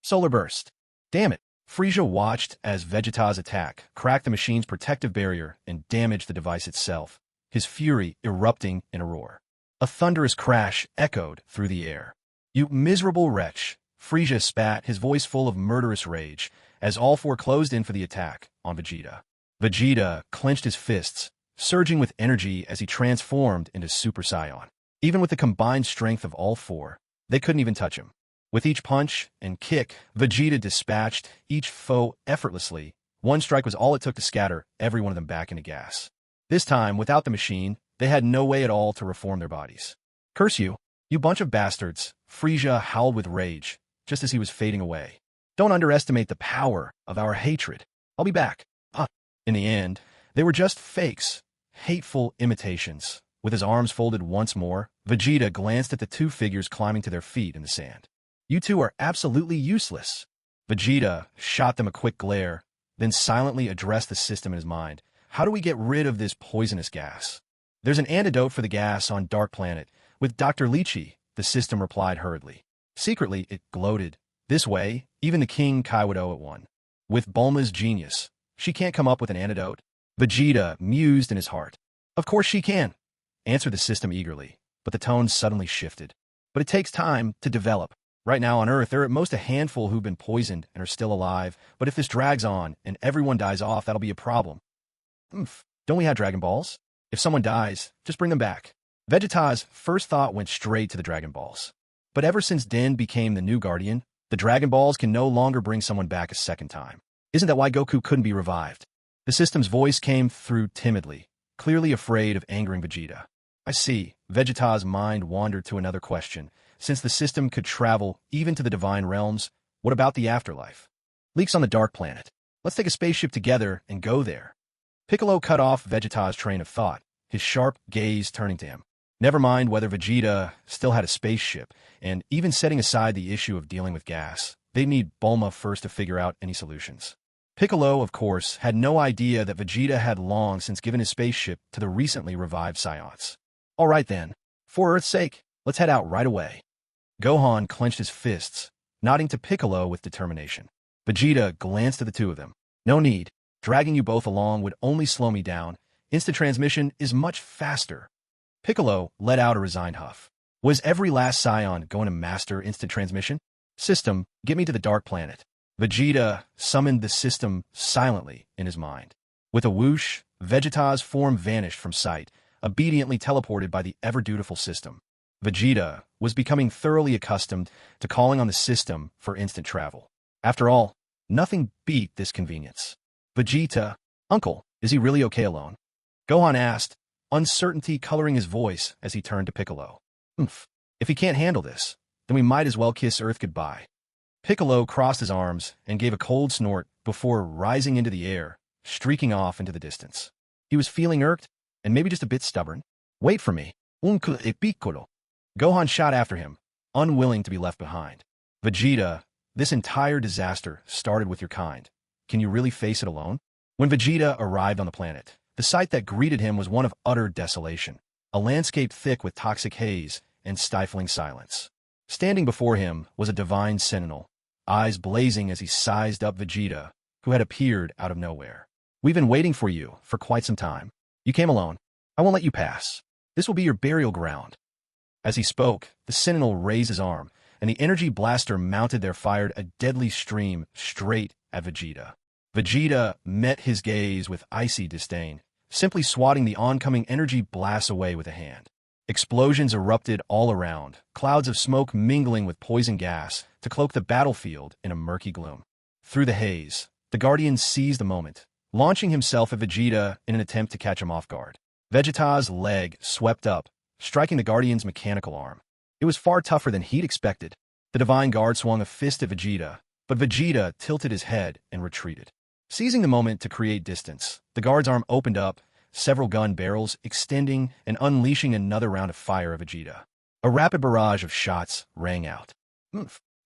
Solar burst. Damn it. Frieza watched as Vegeta's attack cracked the machine's protective barrier and damaged the device itself, his fury erupting in a roar. A thunderous crash echoed through the air. "You miserable wretch," Frieza spat, his voice full of murderous rage, as all four closed in for the attack on Vegeta. Vegeta clenched his fists, surging with energy as he transformed into Super Saiyan. Even with the combined strength of all four, they couldn't even touch him. With each punch and kick, Vegeta dispatched each foe effortlessly. One strike was all it took to scatter every one of them back into gas. This time, without the machine, they had no way at all to reform their bodies. "Curse you, you bunch of bastards," Frieza howled with rage, just as he was fading away. "Don't underestimate the power of our hatred. I'll be back." In the end, they were just fakes, hateful imitations. With his arms folded once more, Vegeta glanced at the two figures climbing to their feet in the sand. "You two are absolutely useless." Vegeta shot them a quick glare, then silently addressed the system in his mind. "How do we get rid of this poisonous gas?" "There's an antidote for the gas on Dark Planet, with Dr. Lychee," the system replied hurriedly. Secretly, it gloated. "This way, even the King Kai would owe it one. With Bulma's genius, she can't come up with an antidote." Vegeta mused in his heart. "Of course she can," answered the system eagerly, but the tone suddenly shifted. "But it takes time to develop. Right now on Earth, there are at most a handful who've been poisoned and are still alive, but if this drags on and everyone dies off, that'll be a problem." "Don't we have Dragon Balls? If someone dies, just bring them back." Vegeta's first thought went straight to the Dragon Balls. But ever since Den became the new Guardian, the Dragon Balls can no longer bring someone back a second time. "Isn't that why Goku couldn't be revived?" The system's voice came through timidly, clearly afraid of angering Vegeta. "I see." Vegeta's mind wandered to another question. Since the system could travel even to the divine realms, what about the afterlife? "Leaks on the Dark Planet. Let's take a spaceship together and go there." Piccolo cut off Vegeta's train of thought, his sharp gaze turning to him. Never mind whether Vegeta still had a spaceship, and even setting aside the issue of dealing with gas, they'd need Bulma first to figure out any solutions. Piccolo, of course, had no idea that Vegeta had long since given his spaceship to the recently revived Saiyans. "All right then, for Earth's sake, let's head out right away." Gohan clenched his fists, nodding to Piccolo with determination. Vegeta glanced at the two of them. "No need. Dragging you both along would only slow me down. Instant transmission is much faster." Piccolo let out a resigned huff. Was every last Saiyan going to master instant transmission? "System, get me to the Dark Planet." Vegeta summoned the system silently in his mind. With a whoosh, Vegeta's form vanished from sight, obediently teleported by the ever-dutiful system. Vegeta was becoming thoroughly accustomed to calling on the system for instant travel. After all, nothing beat this convenience. "Vegeta, Uncle, is he really okay alone?" Gohan asked, uncertainty coloring his voice as he turned to Piccolo. If he can't handle this, then we might as well kiss Earth goodbye." Piccolo crossed his arms and gave a cold snort before rising into the air, streaking off into the distance. He was feeling irked and maybe just a bit stubborn. "Wait for me, Uncle Piccolo." Gohan shot after him, unwilling to be left behind. "Vegeta, this entire disaster started with your kind. Can you really face it alone?" When Vegeta arrived on the planet, the sight that greeted him was one of utter desolation, a landscape thick with toxic haze and stifling silence. Standing before him was a divine sentinel, eyes blazing as he sized up Vegeta, who had appeared out of nowhere. "We've been waiting for you for quite some time. You came alone. I won't let you pass. This will be your burial ground." As he spoke, the sentinel raised his arm, and the energy blaster mounted there fired a deadly stream straight at Vegeta. Vegeta met his gaze with icy disdain, simply swatting the oncoming energy blasts away with a hand. Explosions erupted all around, clouds of smoke mingling with poison gas to cloak the battlefield in a murky gloom. Through the haze, the Guardian seized the moment, launching himself at Vegeta in an attempt to catch him off guard. Vegeta's leg swept up, striking the Guardian's mechanical arm. It was far tougher than he'd expected. The Divine Guard swung a fist at Vegeta, but Vegeta tilted his head and retreated. Seizing the moment to create distance, the Guard's arm opened up, several gun barrels extending and unleashing another round of fire at Vegeta. A rapid barrage of shots rang out.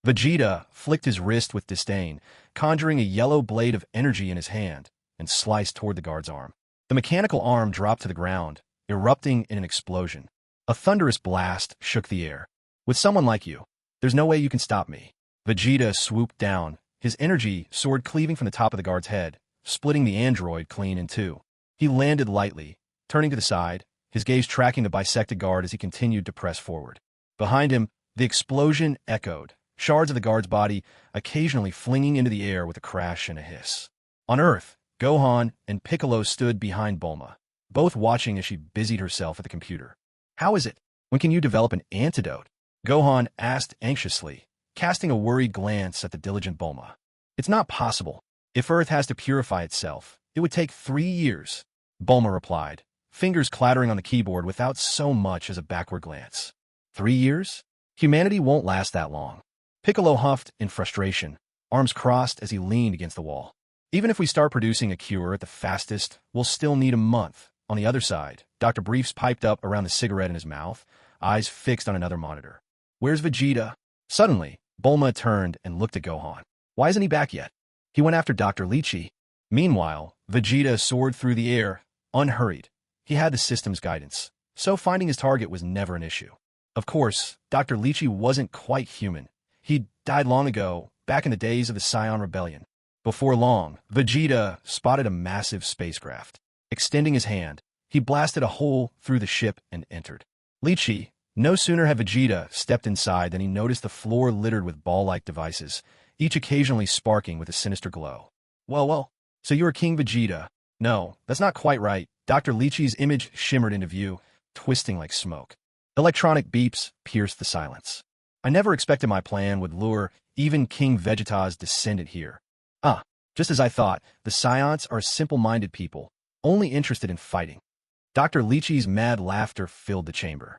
Vegeta flicked his wrist with disdain, conjuring a yellow blade of energy in his hand, and sliced toward the Guard's arm. The mechanical arm dropped to the ground, erupting in an explosion. A thunderous blast shook the air. With someone like you, there's no way you can stop me. Vegeta swooped down, his energy sword cleaving from the top of the guard's head, splitting the android clean in two. He landed lightly, turning to the side, his gaze tracking the bisected guard as he continued to press forward. Behind him, the explosion echoed, shards of the guard's body occasionally flinging into the air with a crash and a hiss. On Earth, Gohan and Piccolo stood behind Bulma, both watching as she busied herself at the computer. How is it? When can you develop an antidote? Gohan asked anxiously, casting a worried glance at the diligent Bulma. It's not possible. If Earth has to purify itself, it would take 3 years, Bulma replied, fingers clattering on the keyboard without so much as a backward glance. 3 years? Humanity won't last that long. Piccolo huffed in frustration, arms crossed as he leaned against the wall. Even if we start producing a cure at the fastest, we'll still need a month. On the other side, Dr. Briefs piped up around the cigarette in his mouth, eyes fixed on another monitor. Where's Vegeta? Suddenly, Bulma turned and looked at Gohan. Why isn't he back yet? He went after Dr. Lychee. Meanwhile, Vegeta soared through the air, unhurried. He had the system's guidance, so finding his target was never an issue. Of course, Dr. Lychee wasn't quite human. He'd died long ago, back in the days of the Saiyan Rebellion. Before long, Vegeta spotted a massive spacecraft. Extending his hand, he blasted a hole through the ship and entered. Lychee, no sooner had Vegeta stepped inside than he noticed the floor littered with ball-like devices, each occasionally sparking with a sinister glow. Well, so you're King Vegeta. No, that's not quite right. Dr. Lychee's image shimmered into view, twisting like smoke. Electronic beeps pierced the silence. I never expected my plan would lure even King Vegeta's descendant here. Just as I thought, the Saiyans are simple-minded people, only interested in fighting. Dr. Lychee's mad laughter filled the chamber.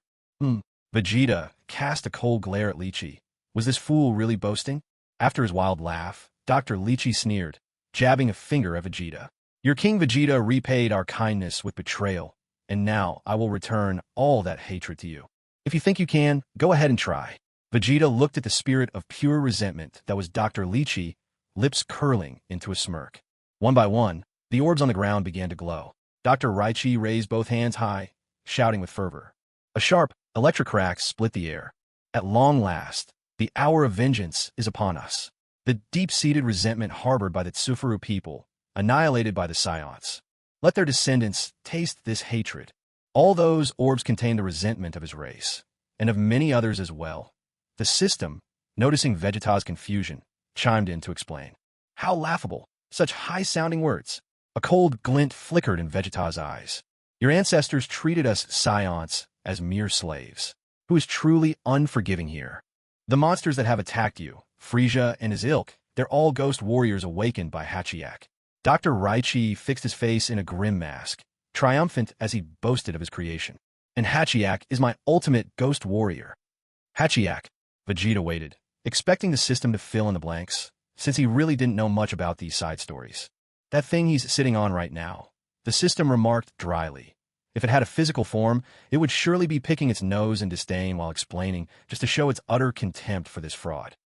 Vegeta cast a cold glare at Lychee. Was this fool really boasting? After his wild laugh, Dr. Lychee sneered, jabbing a finger at Vegeta. Your King Vegeta repaid our kindness with betrayal, and now I will return all that hatred to you. If you think you can, go ahead and try. Vegeta looked at the spirit of pure resentment that was Dr. Lychee, lips curling into a smirk. One by one, the orbs on the ground began to glow. Dr. Lychee raised both hands high, shouting with fervor. A sharp, electric crack split the air. At long last, the hour of vengeance is upon us. The deep-seated resentment harbored by the Tsufuru people, annihilated by the Saiyans. Let their descendants taste this hatred. All those orbs contain the resentment of his race, and of many others as well. The system, noticing Vegeta's confusion, chimed in to explain. How laughable! Such high-sounding words. A cold glint flickered in Vegeta's eyes. Your ancestors treated us Saiyans as mere slaves. Who is truly unforgiving here? The monsters that have attacked you, Frieza and his ilk, they're all ghost warriors awakened by Hachiyak. Dr. Lychee fixed his face in a grim mask, triumphant as he boasted of his creation. And Hachiyak is my ultimate ghost warrior. Hachiyak. Vegeta waited, expecting the system to fill in the blanks, since he really didn't know much about these side stories. That thing he's sitting on right now, the system remarked dryly. If it had a physical form, it would surely be picking its nose in disdain while explaining, just to show its utter contempt for this fraud.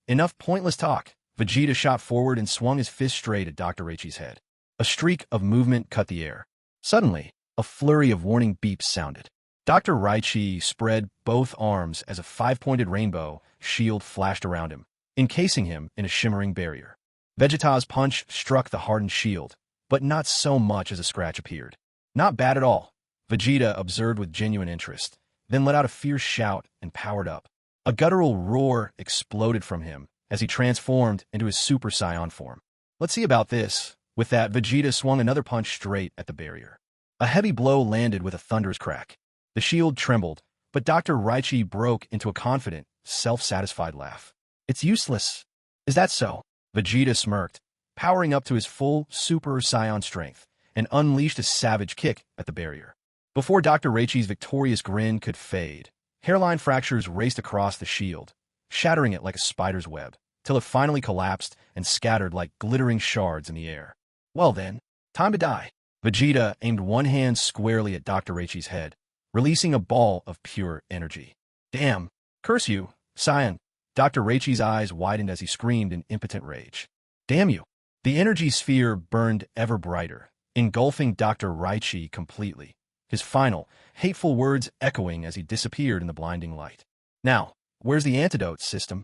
Enough pointless talk. Vegeta shot forward and swung his fist straight at Dr. Lychee's head. A streak of movement cut the air. Suddenly, a flurry of warning beeps sounded. Dr. Lychee spread both arms as a 5-pointed rainbow shield flashed around him, encasing him in a shimmering barrier. Vegeta's punch struck the hardened shield, but not so much as a scratch appeared. Not bad at all, Vegeta observed with genuine interest, then let out a fierce shout and powered up. A guttural roar exploded from him as he transformed into his Super Saiyan form. Let's see about this. With that, Vegeta swung another punch straight at the barrier. A heavy blow landed with a thunderous crack. The shield trembled, but Dr. Lychee broke into a confident, self-satisfied laugh. It's useless. Is that so? Vegeta smirked, powering up to his full Super Saiyan strength, and unleashed a savage kick at the barrier. Before Dr. Lychee's victorious grin could fade, hairline fractures raced across the shield, shattering it like a spider's web, till it finally collapsed and scattered like glittering shards in the air. Well then, time to die. Vegeta aimed one hand squarely at Dr. Lychee's head, releasing a ball of pure energy. Damn! Curse you, Saiyan! Dr. Lychee's eyes widened as he screamed in impotent rage. Damn you! The energy sphere burned ever brighter, engulfing Dr. Lychee completely, his final, hateful words echoing as he disappeared in the blinding light. Now, where's the antidote, system?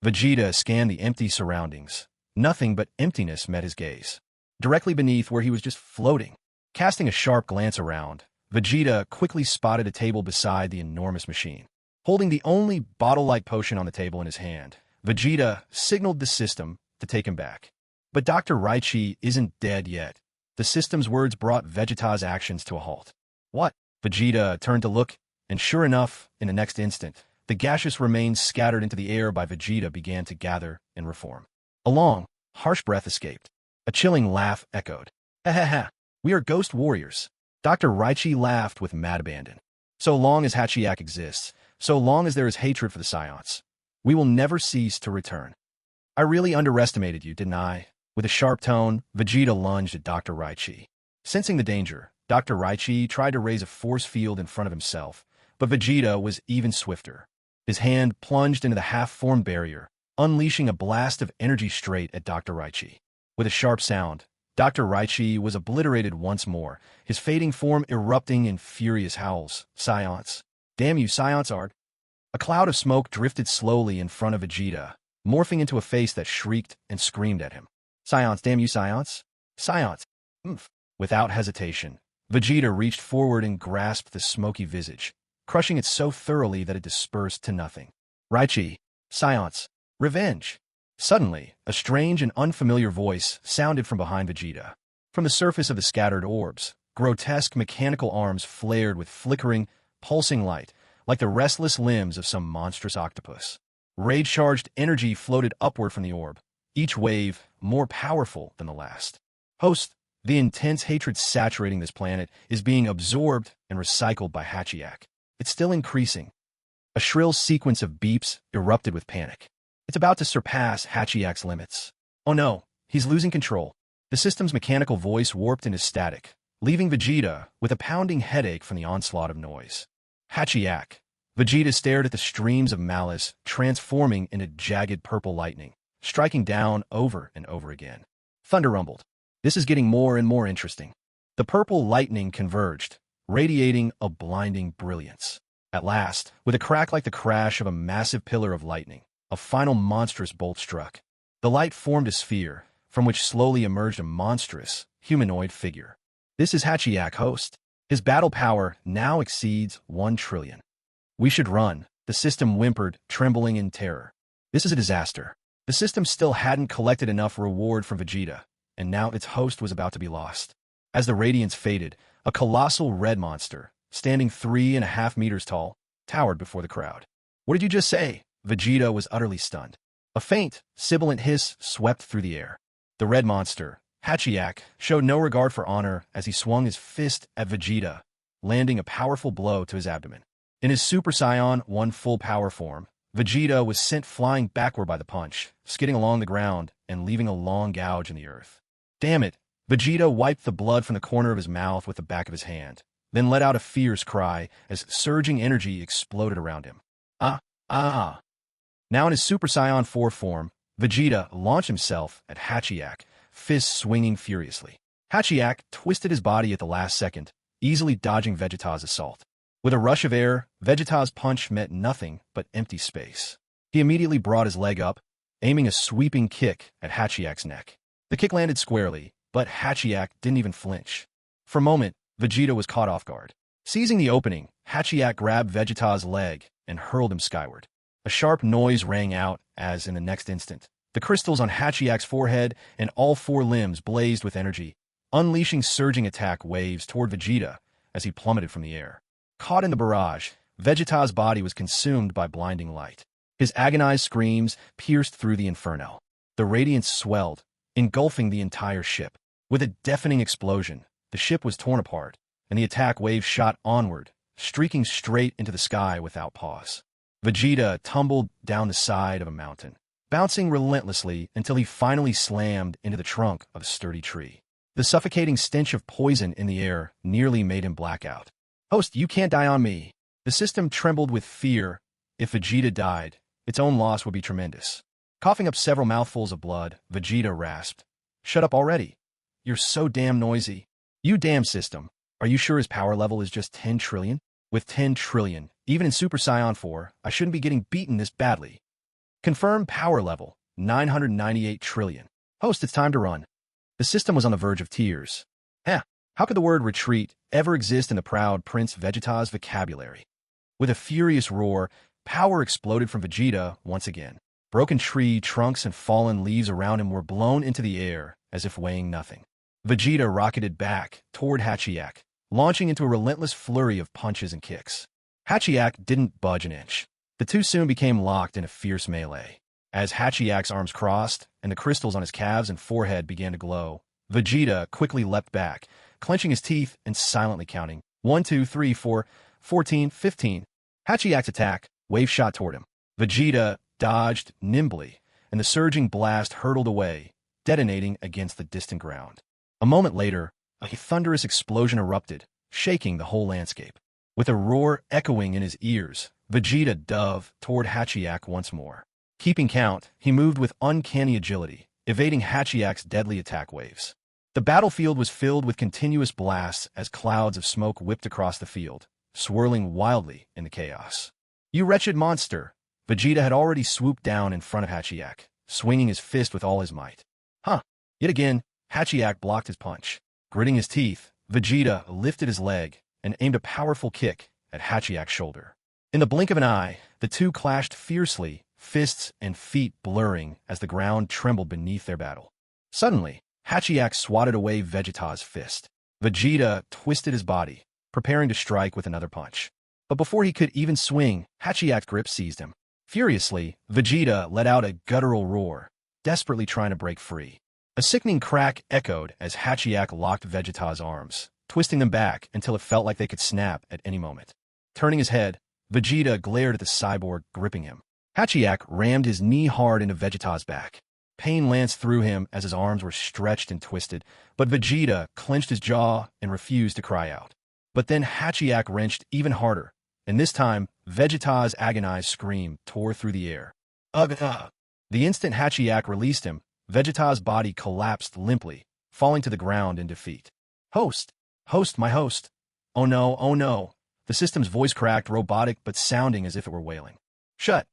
Vegeta scanned the empty surroundings. Nothing but emptiness met his gaze. Directly beneath where he was just floating. Casting a sharp glance around, Vegeta quickly spotted a table beside the enormous machine. Holding the only bottle-like potion on the table in his hand, Vegeta signaled the system to take him back. But Dr. Raichi isn't dead yet. The system's words brought Vegeta's actions to a halt. What? Vegeta turned to look, and sure enough, in the next instant, the gaseous remains scattered into the air by Vegeta began to gather and reform. A long, harsh breath escaped. A chilling laugh echoed. Ha ha ha, we are ghost warriors. Dr. Raichi laughed with mad abandon. So long as Hachiyak exists, so long as there is hatred for the Saiyans, we will never cease to return. I really underestimated you, didn't I? With a sharp tone, Vegeta lunged at Dr. Raichi. Sensing the danger, Dr. Raichi tried to raise a force field in front of himself, but Vegeta was even swifter. His hand plunged into the half-formed barrier, unleashing a blast of energy straight at Dr. Raichi. With a sharp sound, Dr. Raichi was obliterated once more, his fading form erupting in furious howls. Saiyans. Damn you, Saiyans art. A cloud of smoke drifted slowly in front of Vegeta, morphing into a face that shrieked and screamed at him. Saiyans, damn you, Saiyans. Saiyans. Without hesitation, Vegeta reached forward and grasped the smoky visage, crushing it so thoroughly that it dispersed to nothing. Raichi. Saiyans. Revenge. Suddenly, a strange and unfamiliar voice sounded from behind Vegeta. From the surface of the scattered orbs, grotesque mechanical arms flared with flickering, pulsing light, like the restless limbs of some monstrous octopus. Rage-charged energy floated upward from the orb, each wave more powerful than the last. Host, the intense hatred saturating this planet is being absorbed and recycled by Hachiyak. It's still increasing. A shrill sequence of beeps erupted with panic. It's about to surpass Hachiyak's limits. Oh no, he's losing control. The system's mechanical voice warped into static, leaving Vegeta with a pounding headache from the onslaught of noise. Hachiyak. Vegeta stared at the streams of malice transforming into jagged purple lightning, striking down over and over again. Thunder rumbled. This is getting more and more interesting. The purple lightning converged, radiating a blinding brilliance. At last, with a crack like the crash of a massive pillar of lightning, a final monstrous bolt struck. The light formed a sphere, from which slowly emerged a monstrous, humanoid figure. This is Hachiyak, host. His battle power now exceeds 1 trillion. We should run, the system whimpered, trembling in terror. This is a disaster. The system still hadn't collected enough reward from Vegeta, and now its host was about to be lost. As the radiance faded, a colossal red monster, standing 3.5 meters tall, towered before the crowd. What did you just say? Vegeta was utterly stunned. A faint, sibilant hiss swept through the air. The red monster, Hachiyak, showed no regard for honor as he swung his fist at Vegeta, landing a powerful blow to his abdomen. In his Super Saiyan 1 full power form, Vegeta was sent flying backward by the punch, skidding along the ground and leaving a long gouge in the earth. Damn it! Vegeta wiped the blood from the corner of his mouth with the back of his hand, then let out a fierce cry as surging energy exploded around him. Ah! Now in his Super Saiyan 4 form, Vegeta launched himself at Hachiyak, fists swinging furiously. Hachiyak twisted his body at the last second, easily dodging Vegeta's assault. With a rush of air, Vegeta's punch met nothing but empty space. He immediately brought his leg up, aiming a sweeping kick at Hachiyak's neck. The kick landed squarely, but Hachiyak didn't even flinch. For a moment, Vegeta was caught off guard. Seizing the opening, Hachiyak grabbed Vegeta's leg and hurled him skyward. A sharp noise rang out as, in the next instant, the crystals on Hachiyak's forehead and all 4 limbs blazed with energy, unleashing surging attack waves toward Vegeta as he plummeted from the air. Caught in the barrage, Vegeta's body was consumed by blinding light. His agonized screams pierced through the inferno. The radiance swelled, engulfing the entire ship. With a deafening explosion, the ship was torn apart, and the attack wave shot onward, streaking straight into the sky without pause. Vegeta tumbled down the side of a mountain, bouncing relentlessly until he finally slammed into the trunk of a sturdy tree. The suffocating stench of poison in the air nearly made him black out. Host, you can't die on me. The system trembled with fear. If Vegeta died, its own loss would be tremendous. Coughing up several mouthfuls of blood, Vegeta rasped. Shut up already. You're so damn noisy. You damn system. Are you sure his power level is just 10 trillion? With 10 trillion, even in Super Saiyan 4, I shouldn't be getting beaten this badly. Confirm power level, 998 trillion. Host, it's time to run. The system was on the verge of tears. How could the word retreat ever exist in the proud Prince Vegeta's vocabulary? With a furious roar, power exploded from Vegeta once again. Broken tree trunks and fallen leaves around him were blown into the air as if weighing nothing. Vegeta rocketed back toward Hachiyak, launching into a relentless flurry of punches and kicks. Hachiyak didn't budge an inch. The two soon became locked in a fierce melee. As Hachiyak's arms crossed and the crystals on his calves and forehead began to glow, Vegeta quickly leapt back, clenching his teeth and silently counting 1, 2, 3, 4, 14, 15. Hachiyak's attack wave shot toward him. Vegeta dodged nimbly, and the surging blast hurtled away, detonating against the distant ground. A moment later, a thunderous explosion erupted, shaking the whole landscape. With a roar echoing in his ears, Vegeta dove toward Hachiyak once more. Keeping count, he moved with uncanny agility, evading Hachiyak's deadly attack waves. The battlefield was filled with continuous blasts as clouds of smoke whipped across the field, swirling wildly in the chaos. "You wretched monster!" Vegeta had already swooped down in front of Hachiyak, swinging his fist with all his might. Yet again, Hachiyak blocked his punch. Gritting his teeth, Vegeta lifted his leg and aimed a powerful kick at Hachiyak's shoulder. In the blink of an eye, the two clashed fiercely, fists and feet blurring as the ground trembled beneath their battle. Suddenly, Hachiyak swatted away Vegeta's fist. Vegeta twisted his body, preparing to strike with another punch. But before he could even swing, Hachiyak's grip seized him. Furiously, Vegeta let out a guttural roar, desperately trying to break free. A sickening crack echoed as Hachiyak locked Vegeta's arms, twisting them back until it felt like they could snap at any moment. Turning his head, Vegeta glared at the cyborg gripping him. Hachiyak rammed his knee hard into Vegeta's back. Pain lanced through him as his arms were stretched and twisted, but Vegeta clenched his jaw and refused to cry out. But then Hachiyak wrenched even harder, and this time, Vegeta's agonized scream tore through the air. Ugh! The instant Hachiyak released him, Vegeta's body collapsed limply, falling to the ground in defeat. Host! Host, my host! Oh no, oh no! The system's voice cracked, robotic but sounding as if it were wailing. Shut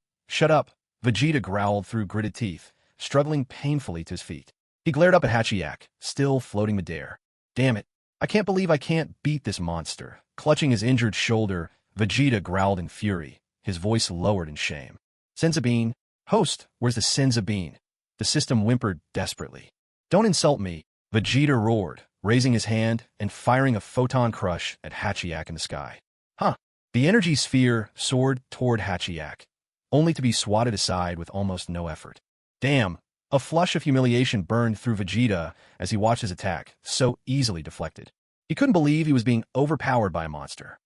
up! Vegeta growled through gritted teeth, struggling painfully to his feet. He glared up at Hachiyak, still floating midair. Damn it! I can't believe I can't beat this monster. Clutching his injured shoulder, Vegeta growled in fury, his voice lowered in shame. Sensabine! Host, where's the Sensabine? The system whimpered desperately. Don't insult me, Vegeta roared, raising his hand and firing a photon crush at Hachiyak in the sky. The energy sphere soared toward Hachiyak, only to be swatted aside with almost no effort. Damn! A flush of humiliation burned through Vegeta as he watched his attack, so easily deflected. He couldn't believe he was being overpowered by a monster.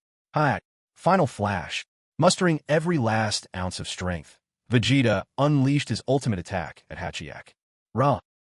Final flash. Mustering every last ounce of strength, Vegeta unleashed his ultimate attack at Hachiyak.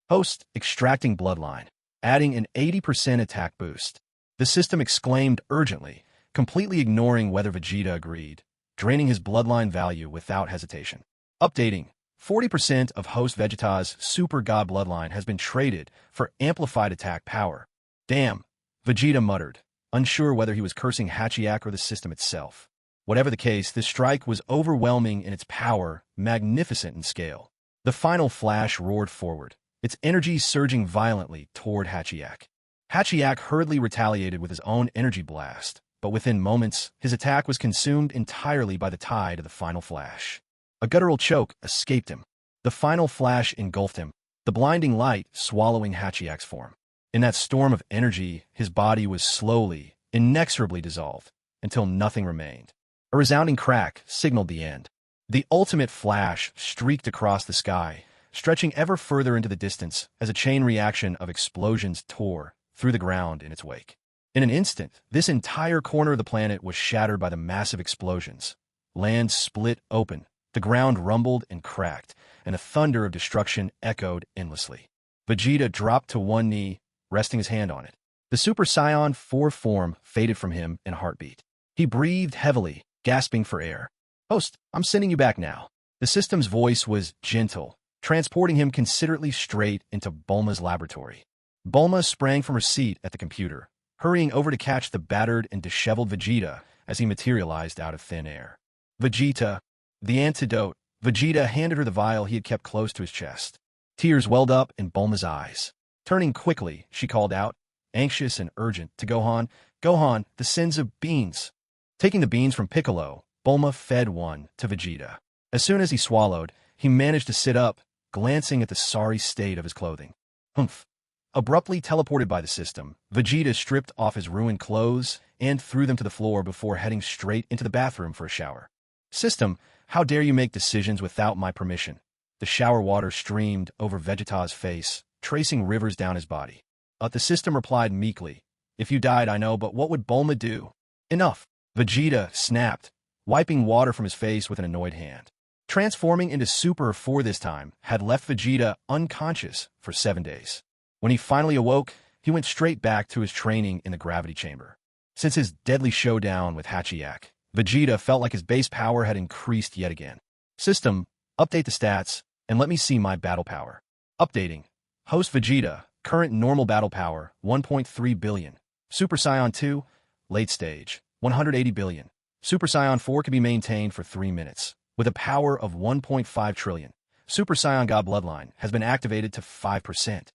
Host, extracting bloodline, adding an 80% attack boost. The system exclaimed urgently, completely ignoring whether Vegeta agreed, draining his bloodline value without hesitation. Updating. 40% of host Vegeta's Super God bloodline has been traded for amplified attack power. Damn, Vegeta muttered, unsure whether he was cursing Hachiyak or the system itself. Whatever the case, this strike was overwhelming in its power, magnificent in scale. The final flash roared forward, its energy surging violently toward Hachiyak. Hachiyak hurriedly retaliated with his own energy blast, but within moments, his attack was consumed entirely by the tide of the final flash. A guttural choke escaped him. The final flash engulfed him, the blinding light swallowing Hachiyak's form. In that storm of energy, his body was slowly, inexorably dissolved, until nothing remained. A resounding crack signaled the end. The ultimate flash streaked across the sky, stretching ever further into the distance as a chain reaction of explosions tore through the ground in its wake. In an instant, this entire corner of the planet was shattered by the massive explosions. Land split open, the ground rumbled and cracked, and a thunder of destruction echoed endlessly. Vegeta dropped to one knee, resting his hand on it. The Super Saiyan 4 form faded from him in a heartbeat. He breathed heavily, gasping for air. Host, I'm sending you back now. The system's voice was gentle, transporting him considerately straight into Bulma's laboratory. Bulma sprang from her seat at the computer, hurrying over to catch the battered and disheveled Vegeta as he materialized out of thin air. Vegeta, the antidote. Vegeta handed her the vial he had kept close to his chest. Tears welled up in Bulma's eyes. Turning quickly, she called out, anxious and urgent, to Gohan, Gohan, the sins of beans. Taking the beans from Piccolo, Bulma fed one to Vegeta. As soon as he swallowed, he managed to sit up, glancing at the sorry state of his clothing. Humph. Abruptly teleported by the system, Vegeta stripped off his ruined clothes and threw them to the floor before heading straight into the bathroom for a shower. System, how dare you make decisions without my permission? The shower water streamed over Vegeta's face, tracing rivers down his body. The system replied meekly, if you died, I know, but what would Bulma do? Enough. Vegeta snapped, wiping water from his face with an annoyed hand. Transforming into Super 4 this time had left Vegeta unconscious for 7 days. When he finally awoke, he went straight back to his training in the gravity chamber. Since his deadly showdown with Hachiyak, Vegeta felt like his base power had increased yet again. System, update the stats, and let me see my battle power. Updating. Host Vegeta, current normal battle power, 1.3 billion. Super Saiyan 2, late stage, 180 billion. Super Saiyan 4 can be maintained for 3 minutes, with a power of 1.5 trillion. Super Saiyan God Bloodline has been activated to 5%.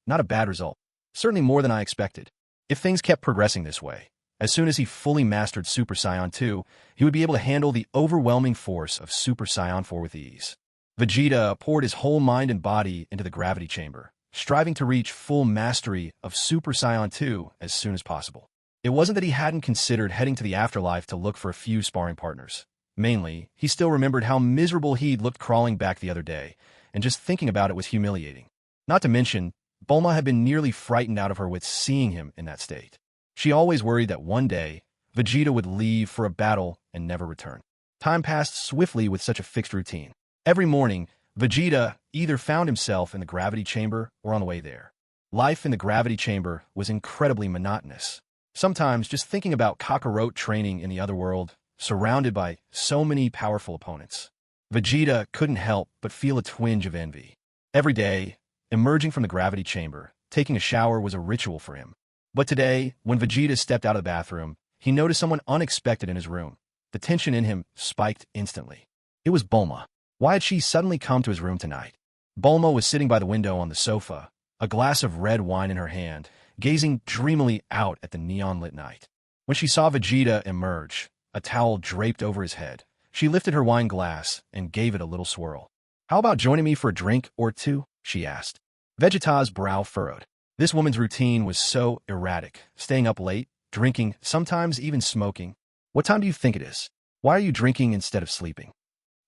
Not a bad result. Certainly more than I expected. If things kept progressing this way, as soon as he fully mastered Super Saiyan 2, he would be able to handle the overwhelming force of Super Saiyan 4 with ease. Vegeta poured his whole mind and body into the gravity chamber, striving to reach full mastery of Super Saiyan 2 as soon as possible. It wasn't that he hadn't considered heading to the afterlife to look for a few sparring partners. Mainly, he still remembered how miserable he'd looked crawling back the other day, and just thinking about it was humiliating. Not to mention, Bulma had been nearly frightened out of her wits seeing him in that state. She always worried that one day, Vegeta would leave for a battle and never return. Time passed swiftly with such a fixed routine. Every morning, Vegeta either found himself in the gravity chamber or on the way there. Life in the gravity chamber was incredibly monotonous. Sometimes just thinking about Kakarot training in the other world, surrounded by so many powerful opponents. Vegeta couldn't help but feel a twinge of envy. Every day, emerging from the gravity chamber, taking a shower was a ritual for him. But today, when Vegeta stepped out of the bathroom, he noticed someone unexpected in his room. The tension in him spiked instantly. It was Bulma. Why had she suddenly come to his room tonight? Bulma was sitting by the window on the sofa, a glass of red wine in her hand, gazing dreamily out at the neon-lit night. When she saw Vegeta emerge, a towel draped over his head, she lifted her wine glass and gave it a little swirl. How about joining me for a drink or two? She asked. Vegeta's brow furrowed. This woman's routine was so erratic, staying up late, drinking, sometimes even smoking. What time do you think it is? Why are you drinking instead of sleeping?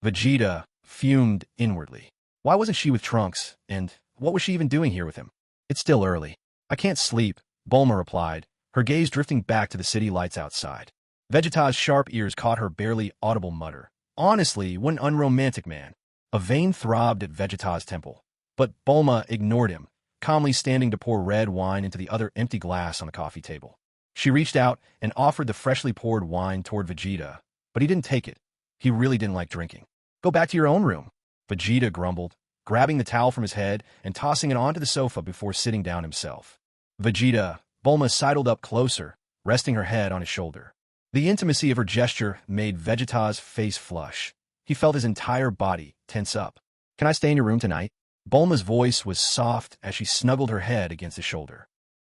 Vegeta fumed inwardly. Why wasn't she with Trunks, and what was she even doing here with him? It's still early. I can't sleep, Bulma replied, her gaze drifting back to the city lights outside. Vegeta's sharp ears caught her barely audible mutter. Honestly, what an unromantic man. A vein throbbed at Vegeta's temple. But Bulma ignored him, calmly standing to pour red wine into the other empty glass on the coffee table. She reached out and offered the freshly poured wine toward Vegeta, but he didn't take it. He really didn't like drinking. Go back to your own room, Vegeta grumbled, grabbing the towel from his head and tossing it onto the sofa before sitting down himself. Vegeta, Bulma sidled up closer, resting her head on his shoulder. The intimacy of her gesture made Vegeta's face flush. He felt his entire body tense up. Can I stay in your room tonight? Bulma's voice was soft as she snuggled her head against his shoulder.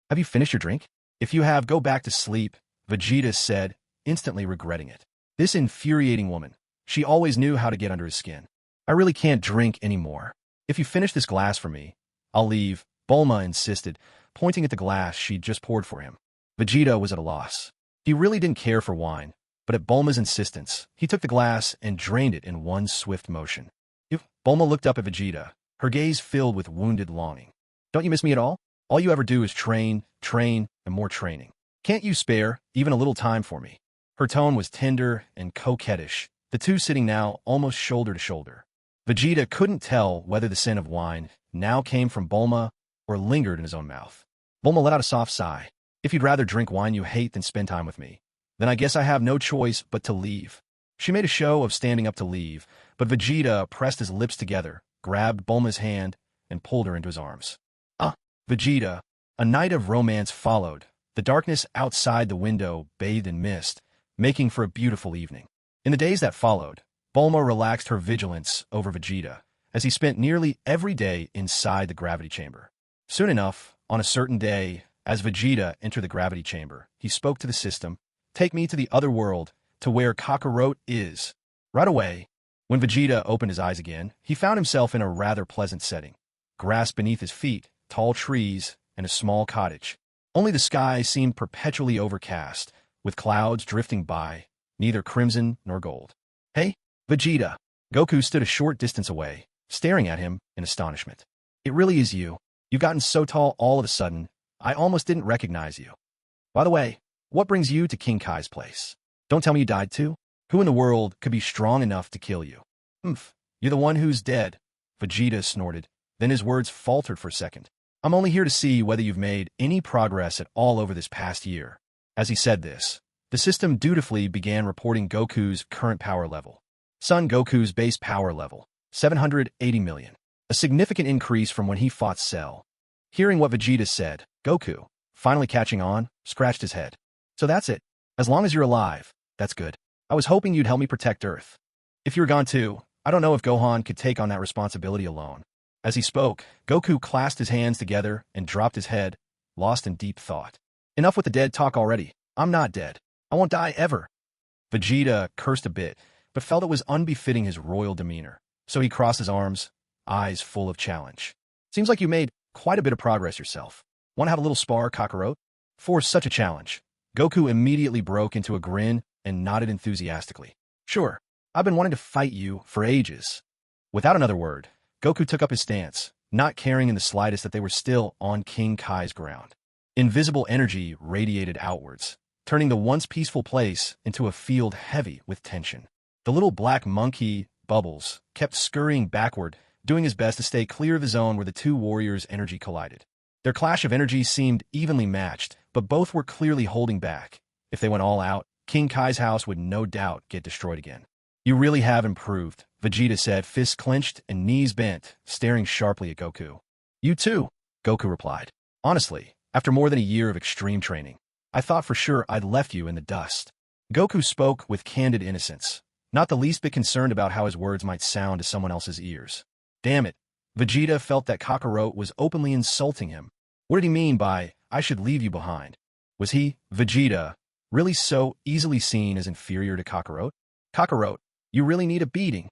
Have you finished your drink? If you have, go back to sleep, Vegeta said, instantly regretting it. This infuriating woman. She always knew how to get under his skin. I really can't drink anymore. If you finish this glass for me, I'll leave, Bulma insisted, pointing at the glass she'd just poured for him. Vegeta was at a loss. He really didn't care for wine, but at Bulma's insistence, he took the glass and drained it in one swift motion. Bulma looked up at Vegeta, her gaze filled with wounded longing. Don't you miss me at all? All you ever do is train, and more training. Can't you spare even a little time for me? Her tone was tender and coquettish, the two sitting now almost shoulder to shoulder. Vegeta couldn't tell whether the scent of wine now came from Bulma or lingered in his own mouth. Bulma let out a soft sigh. If you'd rather drink wine you hate than spend time with me, then I guess I have no choice but to leave. She made a show of standing up to leave, but Vegeta pressed his lips together, grabbed Bulma's hand, and pulled her into his arms. Vegeta, a night of romance followed. The darkness outside the window, bathed in mist, making for a beautiful evening. In the days that followed, Bulma relaxed her vigilance over Vegeta, as he spent nearly every day inside the gravity chamber. Soon enough, on a certain day, as Vegeta entered the gravity chamber, he spoke to the system, "Take me to the other world, to where Kakarot is." Right away, when Vegeta opened his eyes again, he found himself in a rather pleasant setting. Grass beneath his feet, tall trees, and a small cottage. Only the sky seemed perpetually overcast, with clouds drifting by, neither crimson nor gold. "Hey, Vegeta!" Goku stood a short distance away, staring at him in astonishment. "It really is you. You've gotten so tall all of a sudden, I almost didn't recognize you. By the way, what brings you to King Kai's place? Don't tell me you died too? Who in the world could be strong enough to kill you?" You're the one who's dead," Vegeta snorted. Then his words faltered for a second. "I'm only here to see whether you've made any progress at all over this past year." As he said this, the system dutifully began reporting Goku's current power level. Son Goku's base power level, 780 million. A significant increase from when he fought Cell. Hearing what Vegeta said, Goku, finally catching on, scratched his head. "So that's it. As long as you're alive, that's good. I was hoping you'd help me protect Earth. If you were gone too, I don't know if Gohan could take on that responsibility alone." As he spoke, Goku clasped his hands together and dropped his head, lost in deep thought. "Enough with the dead talk already. I'm not dead. I won't die ever." Vegeta cursed a bit, but felt it was unbefitting his royal demeanor. So he crossed his arms, eyes full of challenge. "Seems like you made quite a bit of progress yourself. Want to have a little spar, Kakarot?" For such a challenge, Goku immediately broke into a grin and nodded enthusiastically. "Sure, I've been wanting to fight you for ages." Without another word, Goku took up his stance, not caring in the slightest that they were still on King Kai's ground. Invisible energy radiated outwards, turning the once peaceful place into a field heavy with tension. The little black monkey, Bubbles, kept scurrying backward, doing his best to stay clear of the zone where the two warriors' energy collided. Their clash of energy seemed evenly matched, but both were clearly holding back. If they went all out, King Kai's house would no doubt get destroyed again. "You really have improved," Vegeta said, fists clenched and knees bent, staring sharply at Goku. "You too," Goku replied. "Honestly, after more than a year of extreme training, I thought for sure I'd left you in the dust." Goku spoke with candid innocence, not the least bit concerned about how his words might sound to someone else's ears. Damn it, Vegeta felt that Kakarot was openly insulting him. What did he mean by, "I should leave you behind"? Was he, Vegeta, really so easily seen as inferior to Kakarot? "Kakarot, you really need a beating."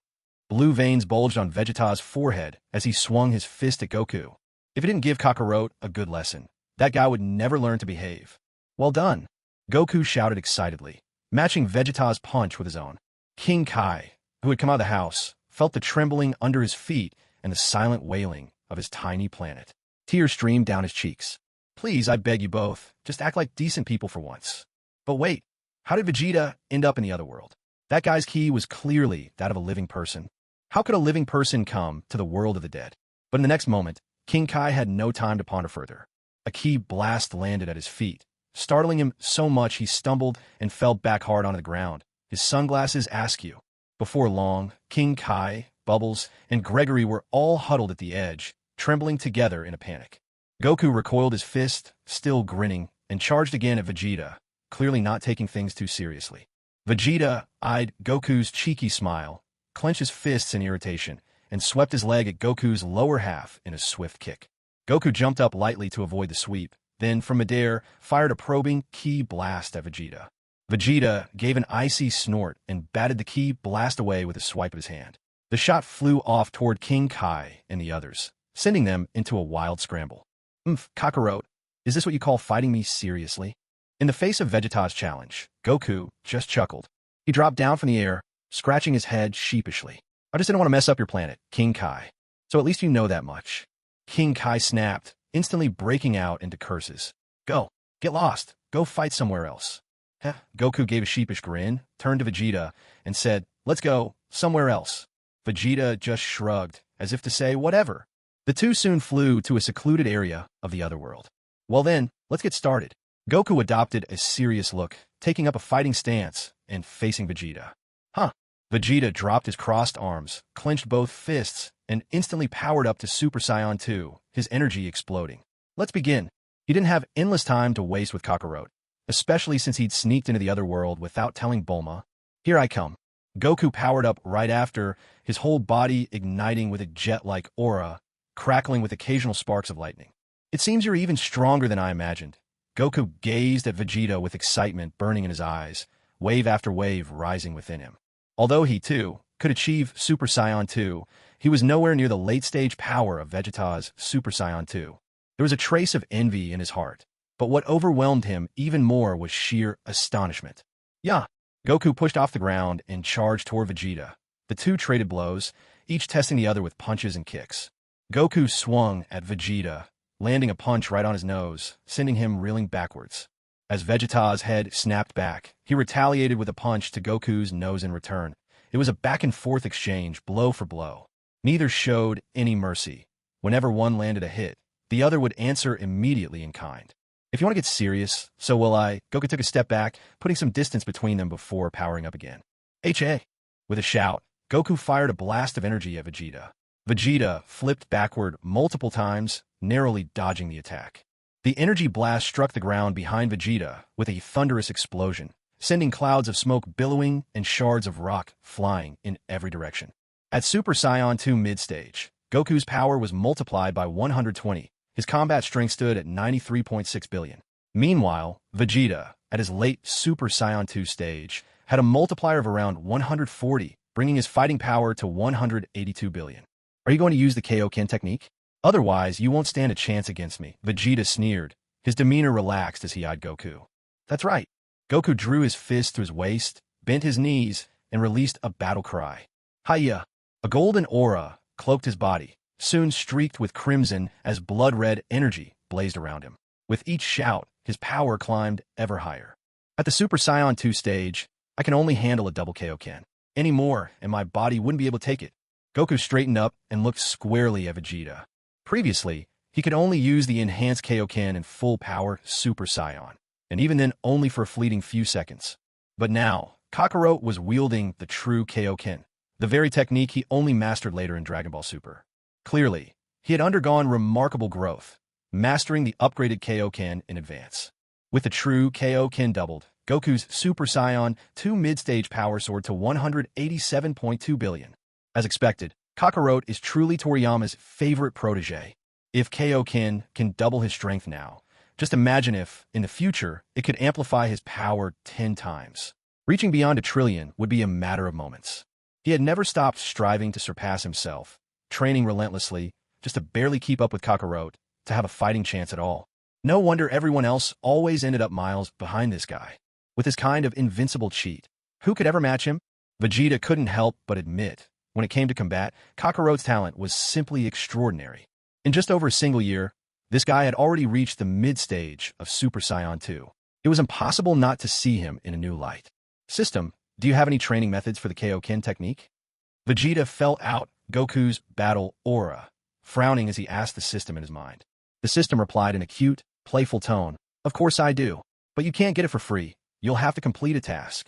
Blue veins bulged on Vegeta's forehead as he swung his fist at Goku. If he didn't give Kakarot a good lesson, that guy would never learn to behave. "Well done," Goku shouted excitedly, matching Vegeta's punch with his own. King Kai, who had come out of the house, felt the trembling under his feet and the silent wailing of his tiny planet. Tears streamed down his cheeks. "Please, I beg you both, just act like decent people for once." But wait, how did Vegeta end up in the other world? That guy's key was clearly that of a living person. How could a living person come to the world of the dead? But in the next moment, King Kai had no time to ponder further. A key blast landed at his feet, startling him so much he stumbled and fell back hard onto the ground, his sunglasses askew. Before long, King Kai, Bubbles, and Gregory were all huddled at the edge, trembling together in a panic. Goku recoiled his fist, still grinning, and charged again at Vegeta, clearly not taking things too seriously. Vegeta eyed Goku's cheeky smile, clenched his fists in irritation, and swept his leg at Goku's lower half in a swift kick. Goku jumped up lightly to avoid the sweep, then from midair fired a probing ki blast at Vegeta. Vegeta gave an icy snort and batted the ki blast away with a swipe of his hand. The shot flew off toward King Kai and the others, sending them into a wild scramble. Kakarot, is this what you call fighting me seriously?" In the face of Vegeta's challenge, Goku just chuckled. He dropped down from the air, scratching his head sheepishly. "I just didn't want to mess up your planet, King Kai. So at least you know that much." King Kai snapped, instantly breaking out into curses. "Go, get lost, go fight somewhere else." Goku gave a sheepish grin, turned to Vegeta, and said, "Let's go, somewhere else." Vegeta just shrugged, as if to say, whatever. The two soon flew to a secluded area of the other world. "Well then, let's get started." Goku adopted a serious look, taking up a fighting stance and facing Vegeta. Vegeta dropped his crossed arms, clenched both fists, and instantly powered up to Super Saiyan 2, his energy exploding. "Let's begin." He didn't have endless time to waste with Kakarot. especially since he'd sneaked into the other world without telling Bulma. Here I come. Goku powered up right after, his whole body igniting with a jet-like aura, crackling with occasional sparks of lightning. It seems you're even stronger than I imagined. Goku gazed at Vegeta with excitement burning in his eyes, wave after wave rising within him. Although he, too, could achieve Super Saiyan 2, he was nowhere near the late-stage power of Vegeta's Super Saiyan 2. There was a trace of envy in his heart, but what overwhelmed him even more was sheer astonishment. Yeah! Goku pushed off the ground and charged toward Vegeta. The two traded blows, each testing the other with punches and kicks. Goku swung at Vegeta, landing a punch right on his nose, sending him reeling backwards. As Vegeta's head snapped back, he retaliated with a punch to Goku's nose in return. It was a back-and-forth exchange, blow for blow. Neither showed any mercy. Whenever one landed a hit, the other would answer immediately in kind. If you want to get serious, so will I. Goku took a step back, putting some distance between them before powering up again. HA! With a shout, Goku fired a blast of energy at Vegeta. Vegeta flipped backward multiple times, narrowly dodging the attack. The energy blast struck the ground behind Vegeta with a thunderous explosion, sending clouds of smoke billowing and shards of rock flying in every direction. At Super Saiyan 2 mid-stage, Goku's power was multiplied by 120. His combat strength stood at 93.6 billion. Meanwhile, Vegeta, at his late Super Saiyan 2 stage, had a multiplier of around 140, bringing his fighting power to 182 billion. Are you going to use the Kaioken technique? Otherwise, you won't stand a chance against me, Vegeta sneered. His demeanor relaxed as he eyed Goku. That's right. Goku drew his fist to his waist, bent his knees, and released a battle cry. Hiya! A golden aura cloaked his body, soon streaked with crimson as blood-red energy blazed around him. With each shout, his power climbed ever higher. At the Super Saiyan 2 stage, I can only handle a double Kaioken. Any more, and my body wouldn't be able to take it. Goku straightened up and looked squarely at Vegeta. Previously, he could only use the enhanced Kaioken in full power Super Saiyan, and even then only for a fleeting few seconds. But now, Kakarot was wielding the true Kaioken, the very technique he only mastered later in Dragon Ball Super. Clearly, he had undergone remarkable growth, mastering the upgraded Kaioken in advance. With the true Kaioken doubled, Goku's Super Saiyan 2 mid-stage power soared to 187.2 billion. As expected, Kakarot is truly Toriyama's favorite protege. If Kaioken can double his strength now, just imagine if, in the future, it could amplify his power 10 times. Reaching beyond 1 trillion would be a matter of moments. He had never stopped striving to surpass himself, training relentlessly, just to barely keep up with Kakarot, to have a fighting chance at all. No wonder everyone else always ended up miles behind this guy. With his kind of invincible cheat, who could ever match him? Vegeta couldn't help but admit, when it came to combat, Kakarot's talent was simply extraordinary. In just over a single year, this guy had already reached the mid-stage of Super Saiyan 2. It was impossible not to see him in a new light. System, do you have any training methods for the Kaioken technique? Vegeta felt out Goku's battle aura, frowning as he asked the system in his mind. The system replied in a cute, playful tone, "Of course I do, but you can't get it for free. You'll have to complete a task."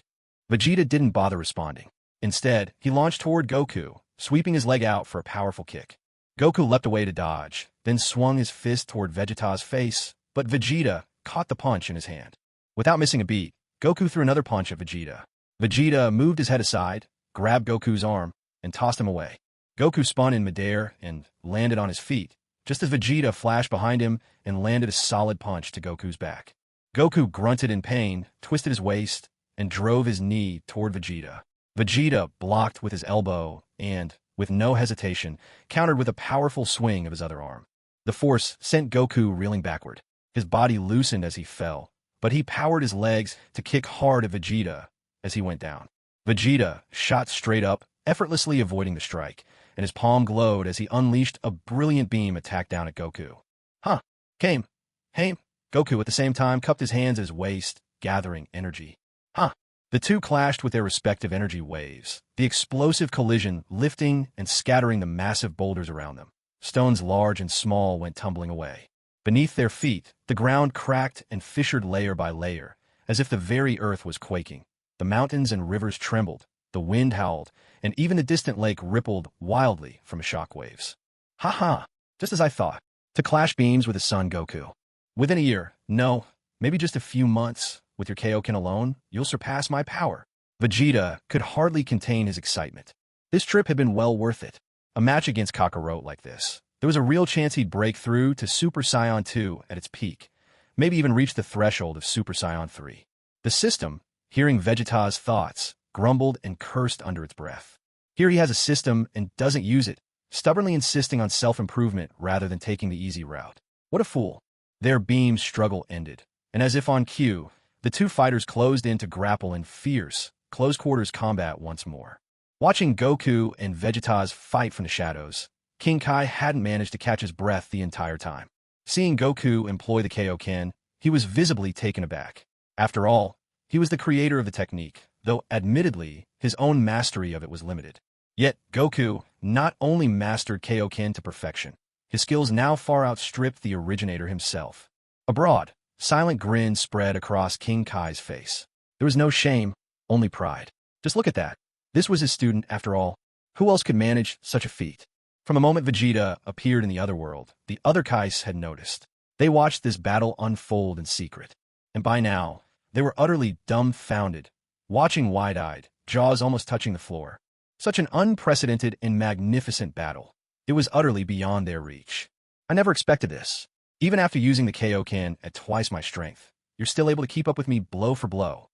Vegeta didn't bother responding. Instead, he launched toward Goku, sweeping his leg out for a powerful kick. Goku leapt away to dodge, then swung his fist toward Vegeta's face, but Vegeta caught the punch in his hand. Without missing a beat, Goku threw another punch at Vegeta. Vegeta moved his head aside, grabbed Goku's arm, and tossed him away. Goku spun in midair and landed on his feet, just as Vegeta flashed behind him and landed a solid punch to Goku's back. Goku grunted in pain, twisted his waist, and drove his knee toward Vegeta. Vegeta blocked with his elbow and, with no hesitation, countered with a powerful swing of his other arm. The force sent Goku reeling backward. His body loosened as he fell, but he powered his legs to kick hard at Vegeta as he went down. Vegeta shot straight up, effortlessly avoiding the strike, and his palm glowed as he unleashed a brilliant beam attack down at Goku. Huh. Came. Hey. Goku at the same time cupped his hands at his waist, gathering energy. Huh. The two clashed with their respective energy waves, the explosive collision lifting and scattering the massive boulders around them. Stones large and small went tumbling away. Beneath their feet, the ground cracked and fissured layer by layer, as if the very earth was quaking. The mountains and rivers trembled, the wind howled, and even the distant lake rippled wildly from shock waves. Ha ha! Just as I thought. To clash beams with his son Goku. Within a year, no, maybe just a few months, With your Kaioken alone, you'll surpass my power. Vegeta could hardly contain his excitement. This trip had been well worth it. A match against Kakarot like this, there was a real chance he'd break through to Super Saiyan 2 at its peak, maybe even reach the threshold of Super Saiyan 3. The system, hearing Vegeta's thoughts, grumbled and cursed under its breath. Here he has a system and doesn't use it, stubbornly insisting on self-improvement rather than taking the easy route. What a fool. Their beam's struggle ended, and as if on cue, the two fighters closed in to grapple in fierce, close-quarters combat once more. Watching Goku and Vegeta's fight from the shadows, King Kai hadn't managed to catch his breath the entire time. Seeing Goku employ the Kaioken, he was visibly taken aback. After all, he was the creator of the technique, though admittedly, his own mastery of it was limited. Yet, Goku not only mastered Kaioken to perfection, his skills now far outstripped the originator himself. A broad, silent grin spread across King Kai's face. There was no shame, only pride. Just look at that. This was his student, after all. Who else could manage such a feat? From the moment Vegeta appeared in the other world, the other Kais had noticed. They watched this battle unfold in secret. And by now, they were utterly dumbfounded, watching wide-eyed, jaws almost touching the floor. Such an unprecedented and magnificent battle. It was utterly beyond their reach. I never expected this. Even after using the Kaioken at twice my strength, you're still able to keep up with me blow for blow.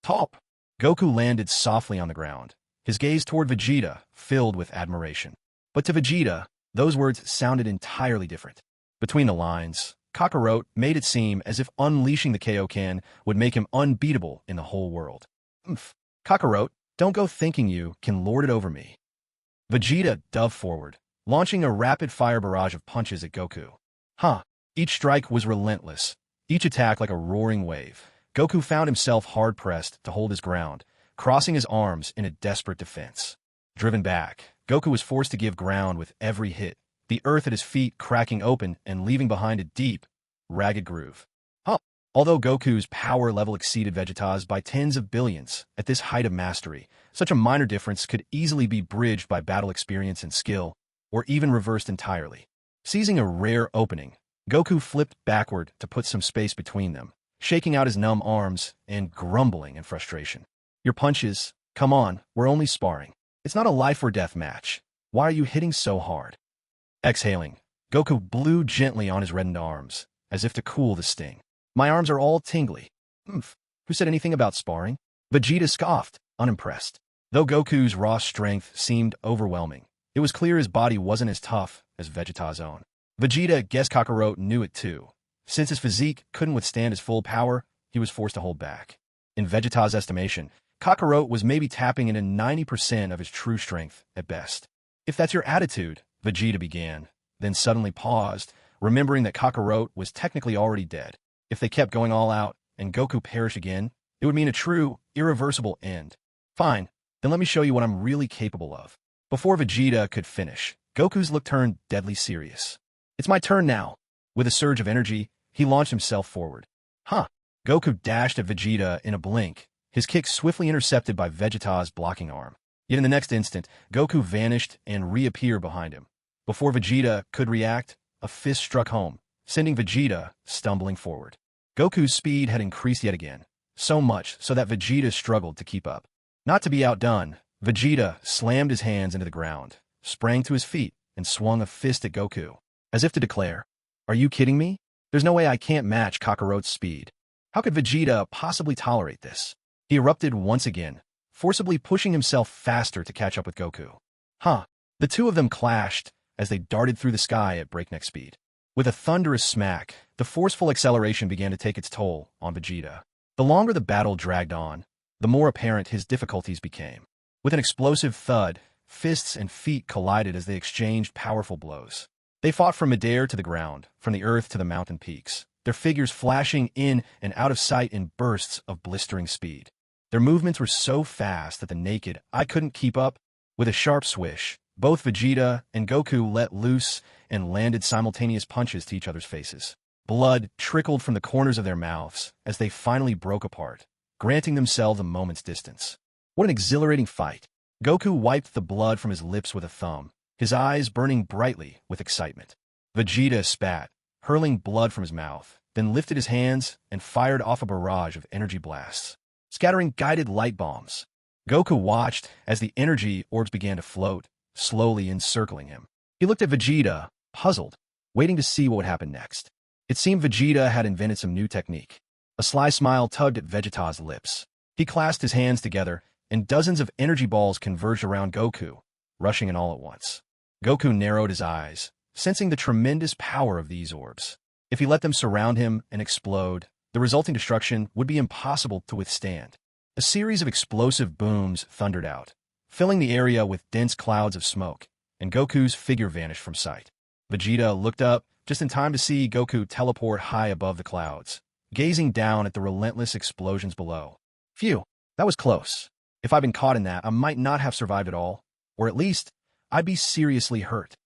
Top! Goku landed softly on the ground, his gaze toward Vegeta filled with admiration. But to Vegeta, those words sounded entirely different. Between the lines, Kakarot made it seem as if unleashing the Kaioken would make him unbeatable in the whole world. Kakarot, don't go thinking you can lord it over me. Vegeta dove forward, launching a rapid-fire barrage of punches at Goku. Each strike was relentless, each attack like a roaring wave. Goku found himself hard-pressed to hold his ground, crossing his arms in a desperate defense. Driven back, Goku was forced to give ground with every hit, the earth at his feet cracking open and leaving behind a deep, ragged groove. Although Goku's power level exceeded Vegeta's by tens of billions at this height of mastery, such a minor difference could easily be bridged by battle experience and skill, or even reversed entirely. Seizing a rare opening, Goku flipped backward to put some space between them, shaking out his numb arms and grumbling in frustration. Your punches, come on, we're only sparring. It's not a life-or-death match. Why are you hitting so hard? Exhaling, Goku blew gently on his reddened arms, as if to cool the sting. My arms are all tingly. Who said anything about sparring? Vegeta scoffed, unimpressed. Though Goku's raw strength seemed overwhelming, it was clear his body wasn't as tough as Vegeta's own. Vegeta guessed Kakarot knew it too. Since his physique couldn't withstand his full power, he was forced to hold back. In Vegeta's estimation, Kakarot was maybe tapping into 90% of his true strength at best. If that's your attitude, Vegeta began, then suddenly paused, remembering that Kakarot was technically already dead. If they kept going all out, and Goku perished again, it would mean a true, irreversible end. Fine, then let me show you what I'm really capable of. Before Vegeta could finish, Goku's look turned deadly serious. It's my turn now. With a surge of energy, he launched himself forward. Goku dashed at Vegeta in a blink, his kick swiftly intercepted by Vegeta's blocking arm. Yet in the next instant, Goku vanished and reappeared behind him. Before Vegeta could react, a fist struck home, sending Vegeta stumbling forward. Goku's speed had increased yet again, so much so that Vegeta struggled to keep up. Not to be outdone, Vegeta slammed his hands into the ground, sprang to his feet, and swung a fist at Goku, as if to declare, "Are you kidding me? There's no way I can't match Kakarot's speed. How could Vegeta possibly tolerate this?" He erupted once again, forcibly pushing himself faster to catch up with Goku. The two of them clashed as they darted through the sky at breakneck speed. With a thunderous smack, the forceful acceleration began to take its toll on Vegeta. The longer the battle dragged on, the more apparent his difficulties became. With an explosive thud, fists and feet collided as they exchanged powerful blows. They fought from midair to the ground, from the earth to the mountain peaks, their figures flashing in and out of sight in bursts of blistering speed. Their movements were so fast that the naked eye couldn't keep up. With a sharp swish, both Vegeta and Goku let loose and landed simultaneous punches to each other's faces. Blood trickled from the corners of their mouths as they finally broke apart, granting themselves a moment's distance. What an exhilarating fight! Goku wiped the blood from his lips with a thumb, his eyes burning brightly with excitement. Vegeta spat, hurling blood from his mouth, then lifted his hands and fired off a barrage of energy blasts, scattering guided light bombs. Goku watched as the energy orbs began to float, slowly encircling him. He looked at Vegeta, puzzled, waiting to see what would happen next. It seemed Vegeta had invented some new technique. A sly smile tugged at Vegeta's lips. He clasped his hands together, and dozens of energy balls converged around Goku, rushing in all at once. Goku narrowed his eyes, sensing the tremendous power of these orbs. If he let them surround him and explode, the resulting destruction would be impossible to withstand. A series of explosive booms thundered out, filling the area with dense clouds of smoke, and Goku's figure vanished from sight. Vegeta looked up just in time to see Goku teleport high above the clouds, gazing down at the relentless explosions below. Phew, that was close. If I'd been caught in that, I might not have survived at all, or at least, I'd be seriously hurt.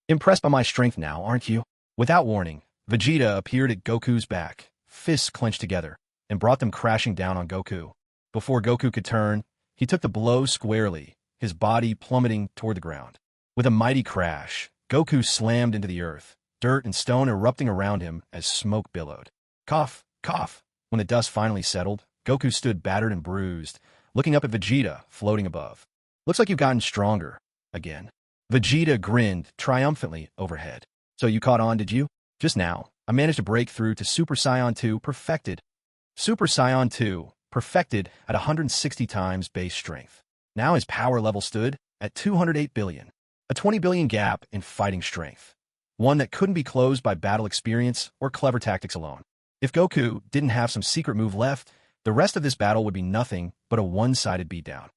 Impressed by my strength now, aren't you? Without warning, Vegeta appeared at Goku's back, fists clenched together, and brought them crashing down on Goku. Before Goku could turn, he took the blow squarely, his body plummeting toward the ground. With a mighty crash, Goku slammed into the earth, dirt and stone erupting around him as smoke billowed. Cough, cough. When the dust finally settled, Goku stood battered and bruised, looking up at Vegeta floating above. Looks like you've gotten stronger, again. Vegeta grinned triumphantly overhead. So you caught on, did you? Just now, I managed to break through to Super Saiyan 2 perfected. Super Saiyan 2 perfected at 160 times base strength. Now his power level stood at 208 billion. A 20 billion gap in fighting strength. One that couldn't be closed by battle experience or clever tactics alone. If Goku didn't have some secret move left, the rest of this battle would be nothing but a one-sided beatdown.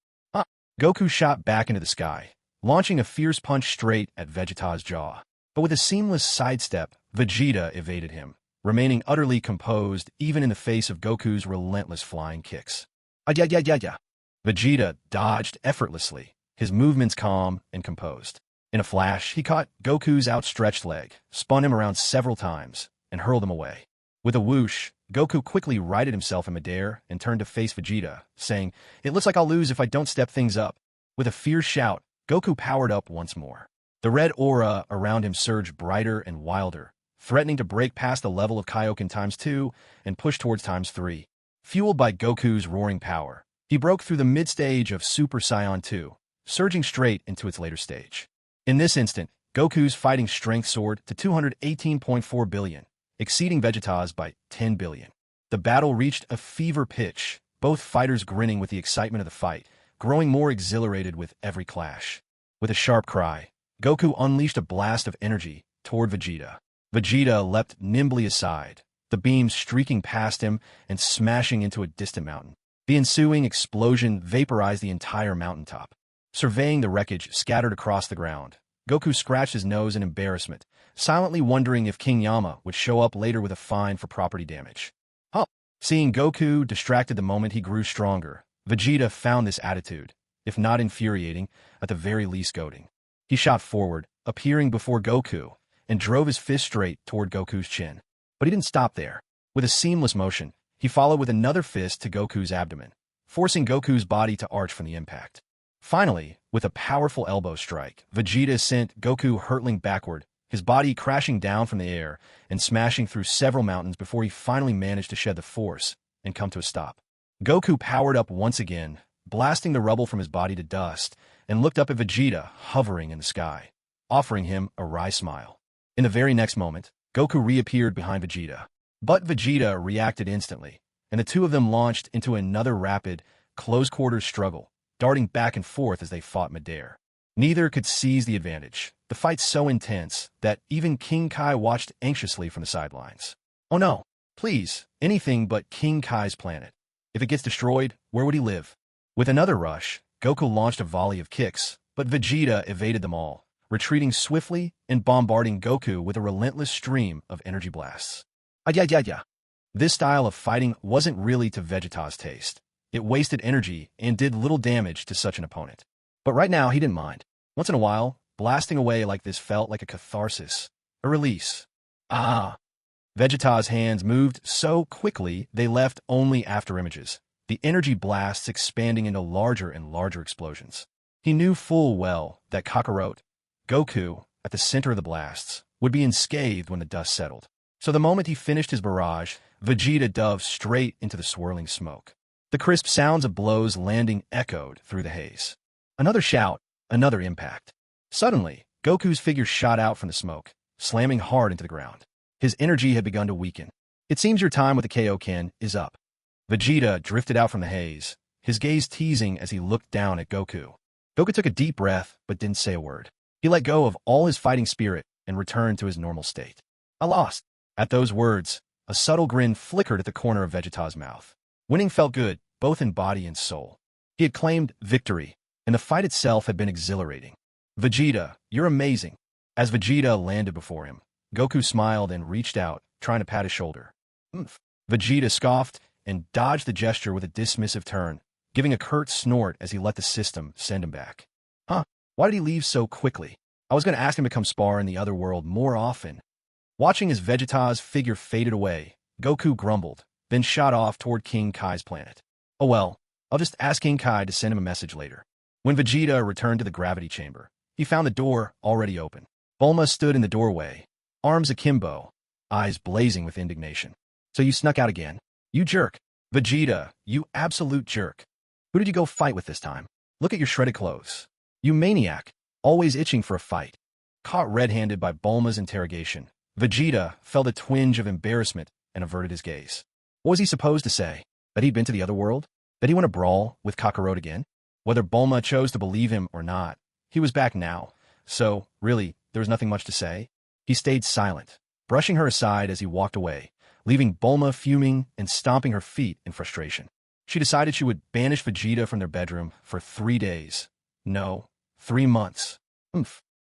Goku shot back into the sky, launching a fierce punch straight at Vegeta's jaw. But with a seamless sidestep, Vegeta evaded him, remaining utterly composed even in the face of Goku's relentless flying kicks. Vegeta dodged effortlessly, his movements calm and composed. In a flash, he caught Goku's outstretched leg, spun him around several times, and hurled him away. With a whoosh, Goku quickly righted himself in midair and turned to face Vegeta, saying, "It looks like I'll lose if I don't step things up." With a fierce shout, Goku powered up once more. The red aura around him surged brighter and wilder, threatening to break past the level of Kaioken ×2 and push towards ×3. Fueled by Goku's roaring power, he broke through the mid-stage of Super Saiyan 2, surging straight into its later stage. In this instant, Goku's fighting strength soared to 218.4 billion, exceeding Vegeta's by 10 billion. The battle reached a fever pitch, both fighters grinning with the excitement of the fight, growing more exhilarated with every clash. With a sharp cry, Goku unleashed a blast of energy toward Vegeta. Vegeta leapt nimbly aside, the beam streaking past him and smashing into a distant mountain. The ensuing explosion vaporized the entire mountaintop. Surveying the wreckage scattered across the ground, Goku scratched his nose in embarrassment, silently wondering if King Yama would show up later with a fine for property damage. Seeing Goku distracted the moment he grew stronger, Vegeta found this attitude, if not infuriating, at the very least goading. He shot forward, appearing before Goku, and drove his fist straight toward Goku's chin. But he didn't stop there. With a seamless motion, he followed with another fist to Goku's abdomen, forcing Goku's body to arch from the impact. Finally, with a powerful elbow strike, Vegeta sent Goku hurtling backward, his body crashing down from the air and smashing through several mountains before he finally managed to shed the force and come to a stop. Goku powered up once again, blasting the rubble from his body to dust, and looked up at Vegeta hovering in the sky, offering him a wry smile. In the very next moment, Goku reappeared behind Vegeta. But Vegeta reacted instantly, and the two of them launched into another rapid, close-quarters struggle, darting back and forth as they fought midair. Neither could seize the advantage, the fight so intense that even King Kai watched anxiously from the sidelines. Oh no, please, anything but King Kai's planet. If it gets destroyed, where would he live? With another rush, Goku launched a volley of kicks, but Vegeta evaded them all, retreating swiftly and bombarding Goku with a relentless stream of energy blasts. This style of fighting wasn't really to Vegeta's taste. It wasted energy and did little damage to such an opponent. But right now, he didn't mind. Once in a while, blasting away like this felt like a catharsis, a release. Vegeta's hands moved so quickly they left only after images, the energy blasts expanding into larger and larger explosions. He knew full well that Kakarot, Goku, at the center of the blasts, would be unscathed when the dust settled. So the moment he finished his barrage, Vegeta dove straight into the swirling smoke. The crisp sounds of blows landing echoed through the haze. Another shout, another impact. Suddenly, Goku's figure shot out from the smoke, slamming hard into the ground. His energy had begun to weaken. It seems your time with the Kaioken is up. Vegeta drifted out from the haze, his gaze teasing as he looked down at Goku. Goku took a deep breath but didn't say a word. He let go of all his fighting spirit and returned to his normal state. I lost. At those words, a subtle grin flickered at the corner of Vegeta's mouth. Winning felt good, both in body and soul. He had claimed victory, and the fight itself had been exhilarating. Vegeta, you're amazing. As Vegeta landed before him, Goku smiled and reached out, trying to pat his shoulder. Vegeta scoffed and dodged the gesture with a dismissive turn, giving a curt snort as he let the system send him back. Huh? Why did he leave so quickly? I was going to ask him to come spar in the other world more often. Watching as Vegeta's figure faded away, Goku grumbled, then shot off toward King Kai's planet. Oh well, I'll just ask King Kai to send him a message later. When Vegeta returned to the gravity chamber, he found the door already open. Bulma stood in the doorway, arms akimbo, eyes blazing with indignation. So you snuck out again? You jerk. Vegeta, you absolute jerk. Who did you go fight with this time? Look at your shredded clothes. You maniac, always itching for a fight. Caught red-handed by Bulma's interrogation, Vegeta felt a twinge of embarrassment and averted his gaze. What was he supposed to say? That he'd been to the other world? That he won a brawl with Kakarot again? Whether Bulma chose to believe him or not, he was back now. So, really, there was nothing much to say. He stayed silent, brushing her aside as he walked away, leaving Bulma fuming and stomping her feet in frustration. She decided she would banish Vegeta from their bedroom for 3 days. No, 3 months.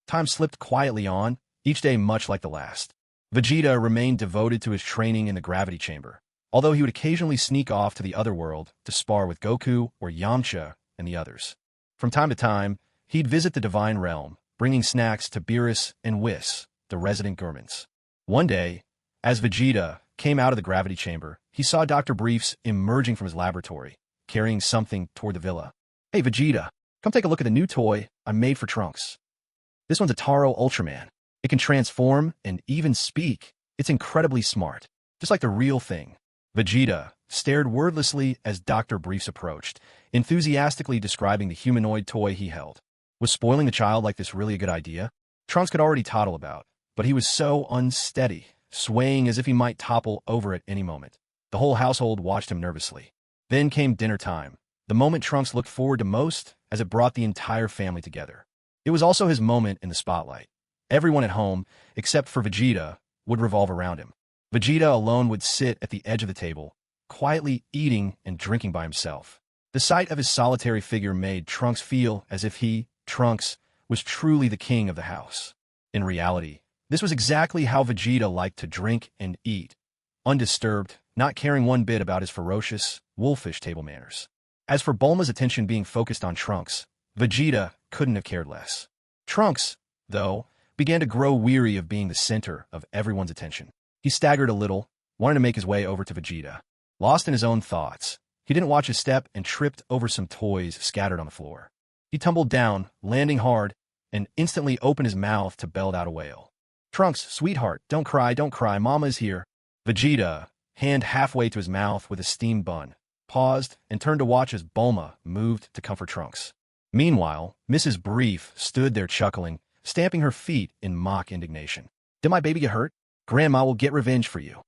Time slipped quietly on, each day much like the last. Vegeta remained devoted to his training in the gravity chamber, although he would occasionally sneak off to the other world to spar with Goku or Yamcha and the others. From time to time, he'd visit the Divine Realm, bringing snacks to Beerus and Whis, the resident gourmands. One day, as Vegeta came out of the gravity chamber, he saw Dr. Briefs emerging from his laboratory, carrying something toward the villa. Hey Vegeta, come take a look at the new toy I made for Trunks. This one's a Taro Ultraman. It can transform and even speak. It's incredibly smart, just like the real thing. Vegeta stared wordlessly as Dr. Briefs approached, enthusiastically describing the humanoid toy he held. Was spoiling the child like this really a good idea? Trunks could already toddle about, but he was so unsteady, swaying as if he might topple over at any moment. The whole household watched him nervously. Then came dinner time, the moment Trunks looked forward to most, as it brought the entire family together. It was also his moment in the spotlight. Everyone at home, except for Vegeta, would revolve around him. Vegeta alone would sit at the edge of the table, quietly eating and drinking by himself. The sight of his solitary figure made Trunks feel as if he, Trunks, was truly the king of the house. In reality, this was exactly how Vegeta liked to drink and eat, undisturbed, not caring one bit about his ferocious, wolfish table manners. As for Bulma's attention being focused on Trunks, Vegeta couldn't have cared less. Trunks, though, began to grow weary of being the center of everyone's attention. He staggered a little, wanted to make his way over to Vegeta. Lost in his own thoughts, he didn't watch his step and tripped over some toys scattered on the floor. He tumbled down, landing hard, and instantly opened his mouth to belt out a wail. Trunks, sweetheart, don't cry, Mama is here. Vegeta, hand halfway to his mouth with a steamed bun, paused and turned to watch as Bulma moved to comfort Trunks. Meanwhile, Mrs. Brief stood there chuckling, stamping her feet in mock indignation. Did my baby get hurt? Grandma will get revenge for you.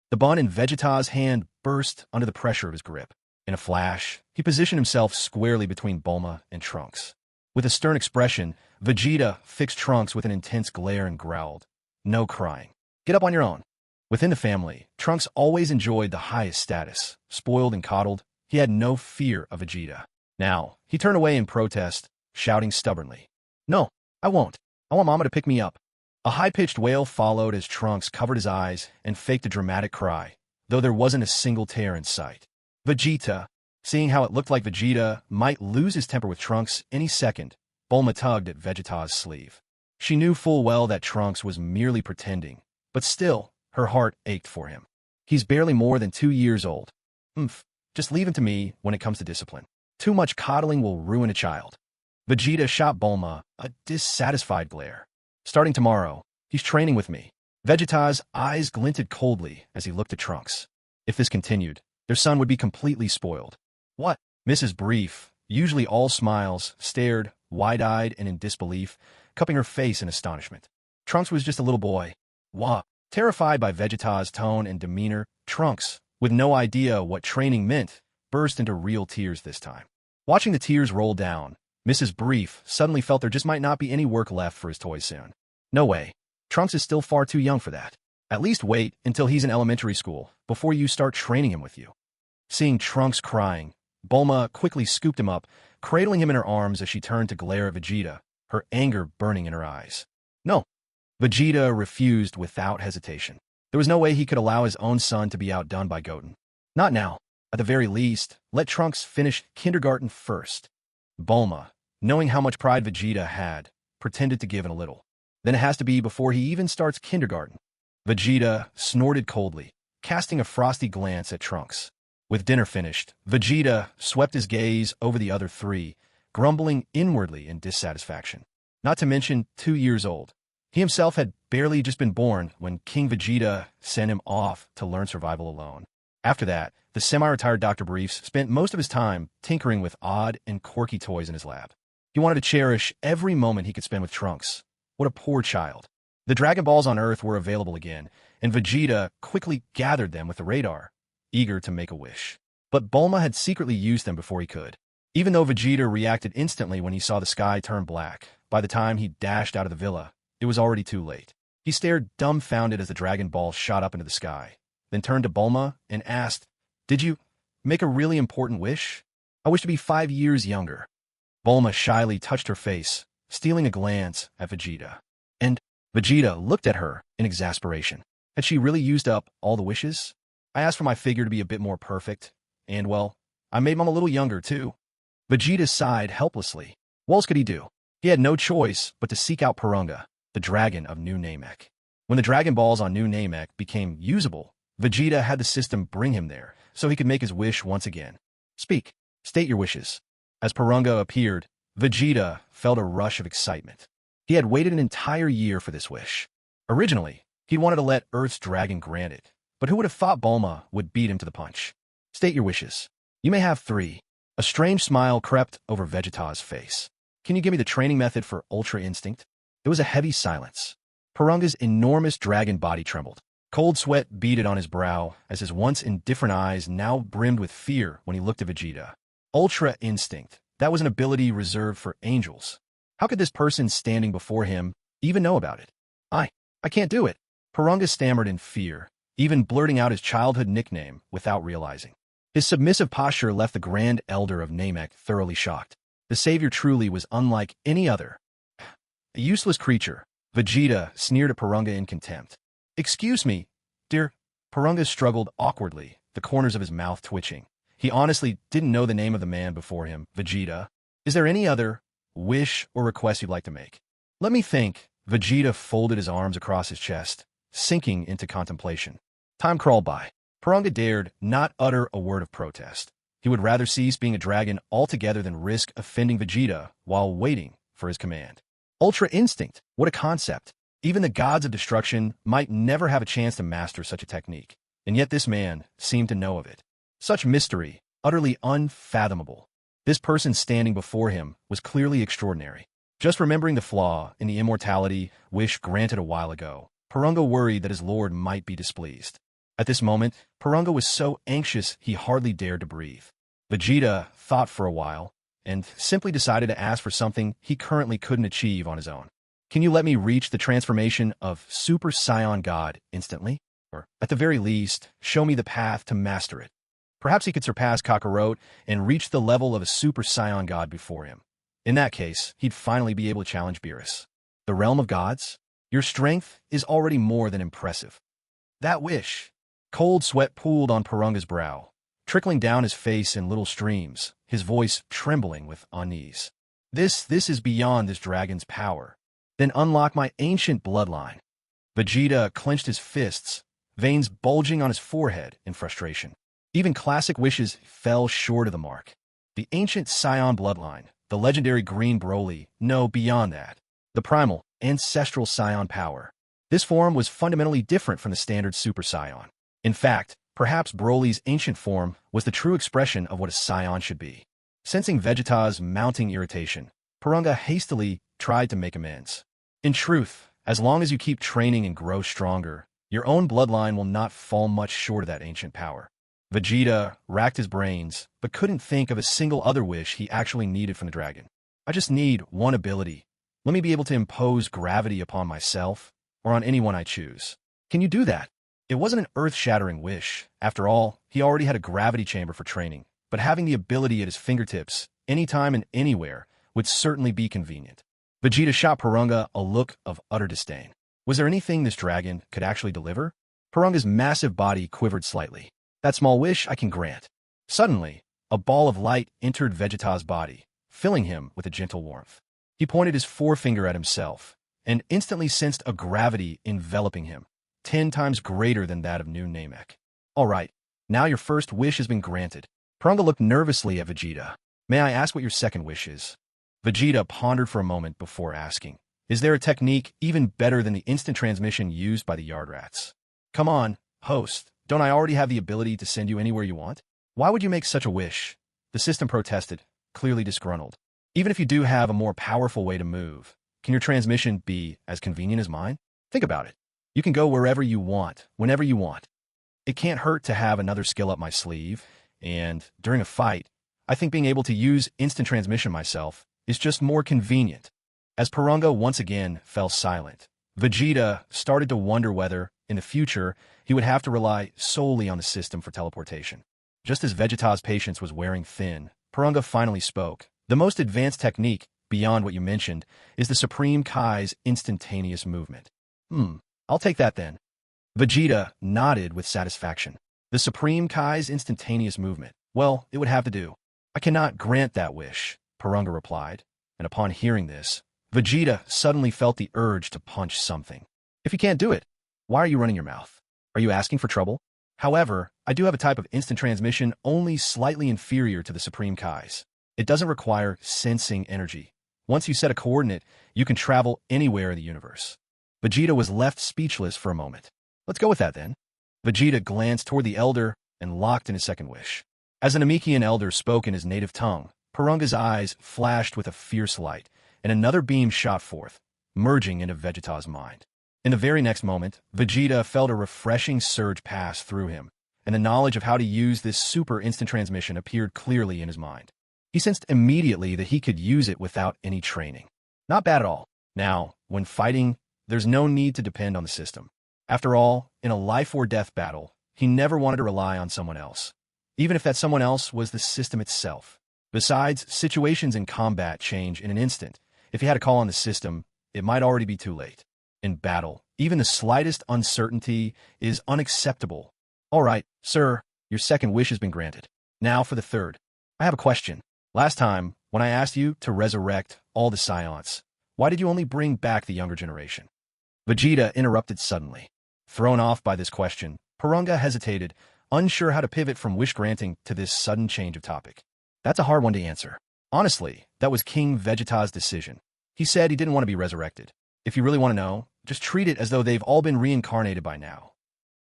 The bun in Vegeta's hand burst under the pressure of his grip. In a flash, he positioned himself squarely between Bulma and Trunks. With a stern expression, Vegeta fixed Trunks with an intense glare and growled, "No crying. Get up on your own." Within the family, Trunks always enjoyed the highest status. Spoiled and coddled, he had no fear of Vegeta. Now, he turned away in protest, shouting stubbornly, "No, I won't. I want Mama to pick me up." A high-pitched wail followed as Trunks covered his eyes and faked a dramatic cry, though there wasn't a single tear in sight. Vegeta, seeing how it looked like Vegeta might lose his temper with Trunks any second, Bulma tugged at Vegeta's sleeve. She knew full well that Trunks was merely pretending, but still, her heart ached for him. He's barely more than 2 years old. Just leave him to me when it comes to discipline. Too much coddling will ruin a child. Vegeta shot Bulma a dissatisfied glare. Starting tomorrow, he's training with me. Vegeta's eyes glinted coldly as he looked at Trunks. If this continued, their son would be completely spoiled. What? Mrs. Brief, usually all smiles, stared, wide-eyed and in disbelief, cupping her face in astonishment. Trunks was just a little boy. Wah! Terrified by Vegeta's tone and demeanor, Trunks, with no idea what training meant, burst into real tears this time. Watching the tears roll down, Mrs. Brief suddenly felt there just might not be any work left for his toys soon. No way. Trunks is still far too young for that. At least wait until he's in elementary school before you start training him with you. Seeing Trunks crying, Bulma quickly scooped him up, cradling him in her arms as she turned to glare at Vegeta, her anger burning in her eyes. No. Vegeta refused without hesitation. There was no way he could allow his own son to be outdone by Goten. Not now. At the very least, let Trunks finish kindergarten first. Bulma, knowing how much pride Vegeta had, pretended to give in a little. Then it has to be before he even starts kindergarten. Vegeta snorted coldly, casting a frosty glance at Trunks. With dinner finished, Vegeta swept his gaze over the other three, grumbling inwardly in dissatisfaction. Not to mention 2 years old. He himself had barely just been born when King Vegeta sent him off to learn survival alone. After that, the semi-retired Dr. Briefs spent most of his time tinkering with odd and quirky toys in his lab. He wanted to cherish every moment he could spend with Trunks. What a poor child. The Dragon Balls on Earth were available again, and Vegeta quickly gathered them with the radar, eager to make a wish. But Bulma had secretly used them before he could. Even though Vegeta reacted instantly when he saw the sky turn black, by the time he dashed out of the villa, it was already too late. He stared dumbfounded as the Dragon Ball shot up into the sky, then turned to Bulma and asked, "Did you make a really important wish? I wish to be 5 years younger." Bulma shyly touched her face, stealing a glance at Vegeta. And Vegeta looked at her in exasperation. Had she really used up all the wishes? I asked for my figure to be a bit more perfect, and, well, I made Mom a little younger, too. Vegeta sighed helplessly. What else could he do? He had no choice but to seek out Porunga, the dragon of New Namek. When the Dragon Balls on New Namek became usable, Vegeta had the system bring him there, so he could make his wish once again. Speak. State your wishes. As Porunga appeared, Vegeta felt a rush of excitement. He had waited an entire year for this wish. Originally, he wanted to let Earth's dragon grant it, but who would have thought Bulma would beat him to the punch? State your wishes. You may have 3. A strange smile crept over Vegeta's face. Can you give me the training method for Ultra Instinct? There was a heavy silence. Porunga's enormous dragon body trembled. Cold sweat beaded on his brow as his once indifferent eyes now brimmed with fear when he looked at Vegeta. Ultra Instinct. That was an ability reserved for angels. How could this person standing before him even know about it? I can't do it. Porunga stammered in fear, even blurting out his childhood nickname without realizing. His submissive posture left the Grand Elder of Namek thoroughly shocked. The savior truly was unlike any other. A useless creature, Vegeta sneered at Porunga in contempt. Excuse me, dear. Porunga struggled awkwardly, the corners of his mouth twitching. He honestly didn't know the name of the man before him, Vegeta. Is there any other wish or request you'd like to make? Let me think. Vegeta folded his arms across his chest, sinking into contemplation. Time crawled by. Porunga dared not utter a word of protest. He would rather cease being a dragon altogether than risk offending Vegeta while waiting for his command. Ultra Instinct, what a concept. Even the gods of destruction might never have a chance to master such a technique, and yet this man seemed to know of it. Such mystery, utterly unfathomable. This person standing before him was clearly extraordinary. Just remembering the flaw in the immortality wish granted a while ago, Porunga worried that his lord might be displeased. At this moment, Porunga was so anxious he hardly dared to breathe. Vegeta thought for a while, and simply decided to ask for something he currently couldn't achieve on his own. Can you let me reach the transformation of Super Saiyan God instantly? Or, at the very least, show me the path to master it. Perhaps he could surpass Kakarot and reach the level of a Super Saiyan God before him. In that case, he'd finally be able to challenge Beerus. The realm of gods? Your strength is already more than impressive. That wish. Cold sweat pooled on Porunga's brow, trickling down his face in little streams, his voice trembling with unease. This is beyond this dragon's power. Then unlock my ancient bloodline. Vegeta clenched his fists, veins bulging on his forehead in frustration. Even classic wishes fell short of the mark. The ancient Saiyan bloodline, the legendary Green Broly, no, beyond that. The primal, ancestral Saiyan power. This form was fundamentally different from the standard Super Saiyan. In fact, perhaps Broly's ancient form was the true expression of what a Saiyan should be. Sensing Vegeta's mounting irritation, Porunga hastily tried to make amends. In truth, as long as you keep training and grow stronger, your own bloodline will not fall much short of that ancient power. Vegeta racked his brains, but couldn't think of a single other wish he actually needed from the dragon. I just need one ability. Let me be able to impose gravity upon myself, or on anyone I choose. Can you do that? It wasn't an earth-shattering wish. After all, he already had a gravity chamber for training, but having the ability at his fingertips, anytime and anywhere, would certainly be convenient. Vegeta shot Porunga a look of utter disdain. Was there anything this dragon could actually deliver? Porunga's massive body quivered slightly. That small wish I can grant. Suddenly, a ball of light entered Vegeta's body, filling him with a gentle warmth. He pointed his forefinger at himself, and instantly sensed a gravity enveloping him, 10 times greater than that of new Namek. All right, now your first wish has been granted. Porunga looked nervously at Vegeta. May I ask what your second wish is? Vegeta pondered for a moment before asking. Is there a technique even better than the instant transmission used by the Yard Rats? Come on, host, don't I already have the ability to send you anywhere you want? Why would you make such a wish? The system protested, clearly disgruntled. Even if you do have a more powerful way to move, can your transmission be as convenient as mine? Think about it. You can go wherever you want, whenever you want. It can't hurt to have another skill up my sleeve, and during a fight, I think being able to use instant transmission myself is just more convenient. As Porunga once again fell silent, Vegeta started to wonder whether, in the future, he would have to rely solely on the system for teleportation. Just as Vegeta's patience was wearing thin, Porunga finally spoke. The most advanced technique, beyond what you mentioned, is the Supreme Kai's instantaneous movement. I'll take that then. Vegeta nodded with satisfaction. The Supreme Kai's instantaneous movement. Well, it would have to do. I cannot grant that wish, Porunga replied, and upon hearing this, Vegeta suddenly felt the urge to punch something. If you can't do it, why are you running your mouth? Are you asking for trouble? However, I do have a type of instant transmission only slightly inferior to the Supreme Kai's. It doesn't require sensing energy. Once you set a coordinate, you can travel anywhere in the universe. Vegeta was left speechless for a moment. Let's go with that then. Vegeta glanced toward the Elder and locked in his second wish. As an Namekian Elder spoke in his native tongue, Porunga's eyes flashed with a fierce light, and another beam shot forth, merging into Vegeta's mind. In the very next moment, Vegeta felt a refreshing surge pass through him, and the knowledge of how to use this super instant transmission appeared clearly in his mind. He sensed immediately that he could use it without any training. Not bad at all. Now, when fighting, there's no need to depend on the system. After all, in a life-or-death battle, he never wanted to rely on someone else, even if that someone else was the system itself. Besides, situations in combat change in an instant. If he had to call on the system, it might already be too late. In battle, even the slightest uncertainty is unacceptable. All right, sir, your second wish has been granted. Now for the third. I have a question. Last time, when I asked you to resurrect all the Saiyans, why did you only bring back the younger generation? Vegeta interrupted suddenly. Thrown off by this question, Porunga hesitated, unsure how to pivot from wish-granting to this sudden change of topic. That's a hard one to answer. Honestly, that was King Vegeta's decision. He said he didn't want to be resurrected. If you really want to know, just treat it as though they've all been reincarnated by now.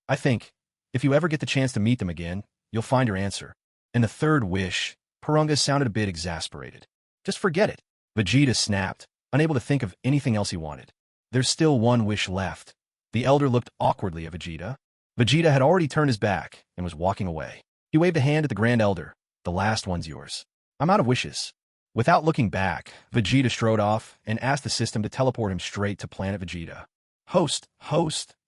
I think, if you ever get the chance to meet them again, you'll find your answer. In the third wish, Porunga sounded a bit exasperated. Just forget it. Vegeta snapped, unable to think of anything else he wanted. There's still one wish left. The Elder looked awkwardly at Vegeta. Vegeta had already turned his back and was walking away. He waved a hand at the Grand Elder. The last one's yours. I'm out of wishes. Without looking back, Vegeta strode off and asked the system to teleport him straight to planet Vegeta. Host.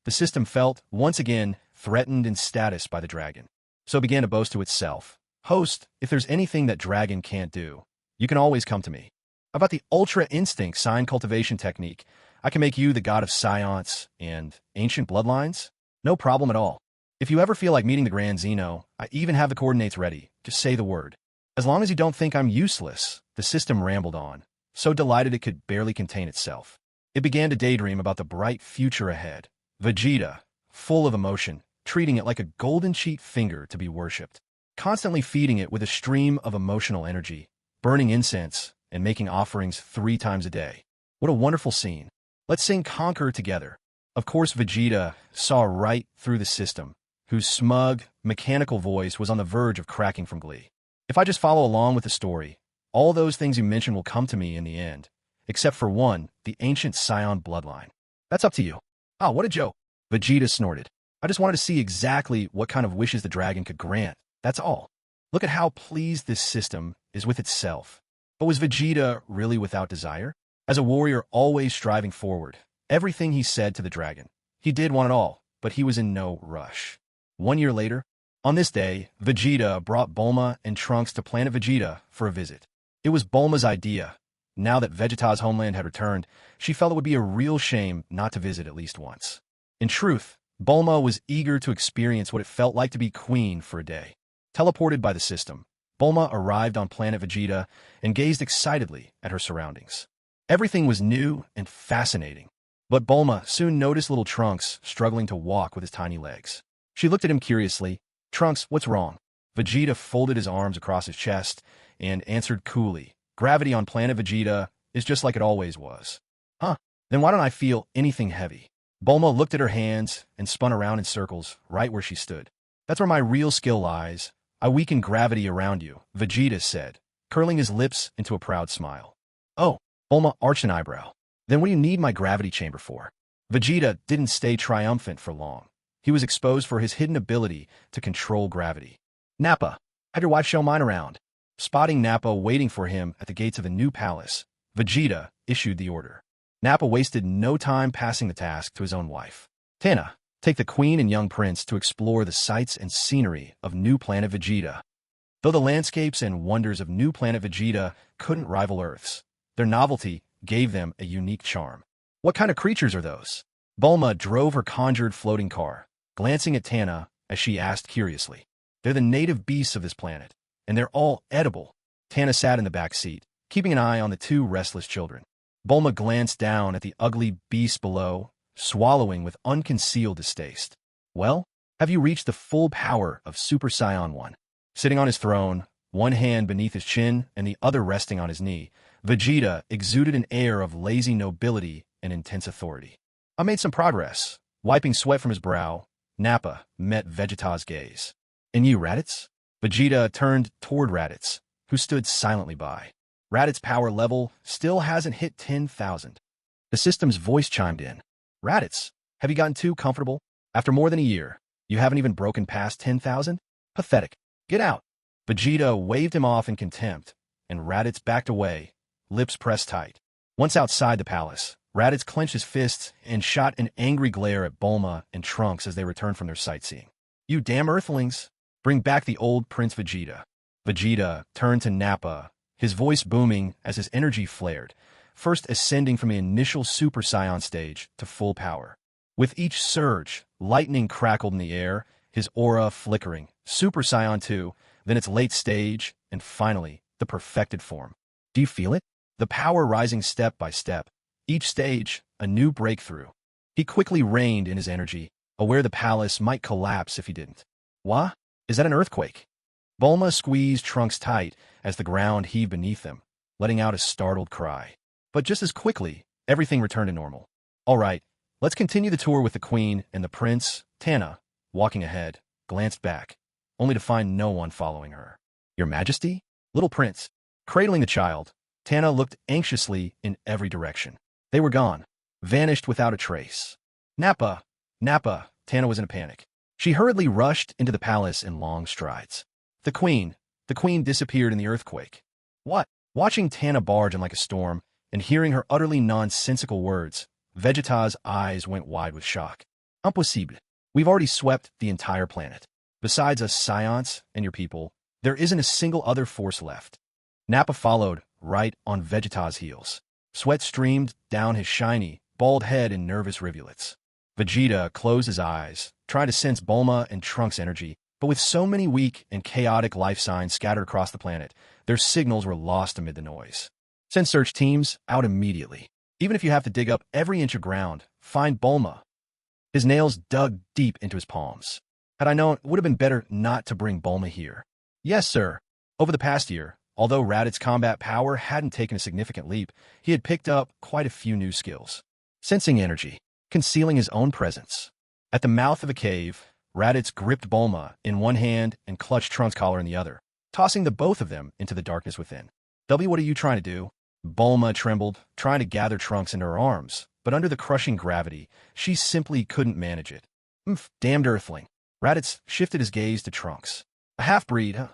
The system felt, once again, threatened in status by the dragon. So it began to boast to itself. Host, if there's anything that dragon can't do, you can always come to me. About the Ultra Instinct Sign Cultivation Technique, I can make you the god of science and ancient bloodlines? No problem at all. If you ever feel like meeting the Grand Zeno, I even have the coordinates ready. Just say the word. As long as you don't think I'm useless, the system rambled on, so delighted it could barely contain itself. It began to daydream about the bright future ahead. Vegeta, full of emotion, treating it like a golden cheat finger to be worshipped, constantly feeding it with a stream of emotional energy, burning incense, and making offerings 3 times a day. What a wonderful scene. Let's sing Conquer together. Of course, Vegeta saw right through the system, whose smug, mechanical voice was on the verge of cracking from glee. If I just follow along with the story, all those things you mentioned will come to me in the end, except for one, the ancient Saiyan bloodline. That's up to you. Ah, what a joke. Vegeta snorted. I just wanted to see exactly what kind of wishes the dragon could grant. That's all. Look at how pleased this system is with itself. But was Vegeta really without desire? As a warrior always striving forward, everything he said to the dragon, he did want it all, but he was in no rush. 1 year later, on this day, Vegeta brought Bulma and Trunks to Planet Vegeta for a visit. It was Bulma's idea. Now that Vegeta's homeland had returned, she felt it would be a real shame not to visit at least once. In truth, Bulma was eager to experience what it felt like to be queen for a day. Teleported by the system, Bulma arrived on Planet Vegeta and gazed excitedly at her surroundings. Everything was new and fascinating, but Bulma soon noticed little Trunks struggling to walk with his tiny legs. She looked at him curiously. "Trunks, what's wrong?" Vegeta folded his arms across his chest and answered coolly, "Gravity on Planet Vegeta is just like it always was." "Huh? Then why don't I feel anything heavy?" Bulma looked at her hands and spun around in circles right where she stood. "That's where my real skill lies. I weaken gravity around you," Vegeta said, curling his lips into a proud smile. "Oh," Bulma arched an eyebrow. "Then what do you need my gravity chamber for?" Vegeta didn't stay triumphant for long. He was exposed for his hidden ability to control gravity. "Nappa, have your wife show mine around." Spotting Nappa waiting for him at the gates of the new palace, Vegeta issued the order. Nappa wasted no time passing the task to his own wife. "Tana, take the queen and young prince to explore the sights and scenery of New Planet Vegeta." Though the landscapes and wonders of New Planet Vegeta couldn't rival Earth's, their novelty gave them a unique charm. "What kind of creatures are those?" Bulma drove her conjured floating car, glancing at Tana as she asked curiously. "They're the native beasts of this planet, and they're all edible." Tana sat in the back seat, keeping an eye on the two restless children. Bulma glanced down at the ugly beasts below, swallowing with unconcealed distaste. "Well, have you reached the full power of Super Saiyan 1? Sitting on his throne, one hand beneath his chin and the other resting on his knee, Vegeta exuded an air of lazy nobility and intense authority. "I made some progress." Wiping sweat from his brow, Nappa met Vegeta's gaze. "And you, Raditz?" Vegeta turned toward Raditz, who stood silently by. Raditz's power level still hasn't hit 10,000. The system's voice chimed in. "Raditz, have you gotten too comfortable? After more than a year, you haven't even broken past 10,000? Pathetic. Get out." Vegeta waved him off in contempt, and Raditz backed away, lips pressed tight. Once outside the palace, Raditz clenched his fists and shot an angry glare at Bulma and Trunks as they returned from their sightseeing. "You damn Earthlings! Bring back the old Prince Vegeta." Vegeta turned to Nappa, his voice booming as his energy flared, first ascending from the initial Super Saiyan stage to full power. With each surge, lightning crackled in the air, his aura flickering. Super Saiyan 2, then its late stage, and finally, the perfected form. Do you feel it? The power rising step by step. Each stage, a new breakthrough. He quickly reined in his energy, aware the palace might collapse if he didn't. "What? Is that an earthquake?" Bulma squeezed Trunks tight as the ground heaved beneath them, letting out a startled cry. But just as quickly, everything returned to normal. "All right, let's continue the tour with the queen and the prince." Tana, walking ahead, glanced back, only to find no one following her. "Your Majesty?" Little prince, cradling the child, Tana looked anxiously in every direction. They were gone, vanished without a trace. Nappa! Nappa! Tana was in a panic. She hurriedly rushed into the palace in long strides. The queen disappeared in the earthquake. What? Watching Tana barge in like a storm and hearing her utterly nonsensical words, Vegeta's eyes went wide with shock. "Impossible. We've already swept the entire planet. Besides us Saiyans and your people, there isn't a single other force left." Nappa followed, right on Vegeta's heels. Sweat streamed down his shiny, bald head in nervous rivulets. Vegeta closed his eyes, trying to sense Bulma and Trunks' energy, but with so many weak and chaotic life signs scattered across the planet, their signals were lost amid the noise. "Send search teams out immediately. Even if you have to dig up every inch of ground, find Bulma." His nails dug deep into his palms. Had I known, it would have been better not to bring Bulma here. "Yes, sir." Over the past year, although Raditz's combat power hadn't taken a significant leap, he had picked up quite a few new skills. Sensing energy. concealing his own presence. At the mouth of a cave, Raditz gripped Bulma in one hand and clutched Trunks' collar in the other, tossing the both of them into the darkness within. "W, what are you trying to do?" Bulma trembled, trying to gather Trunks into her arms, but under the crushing gravity, she simply couldn't manage it. Damned Earthling. Raditz shifted his gaze to Trunks. A half-breed, huh?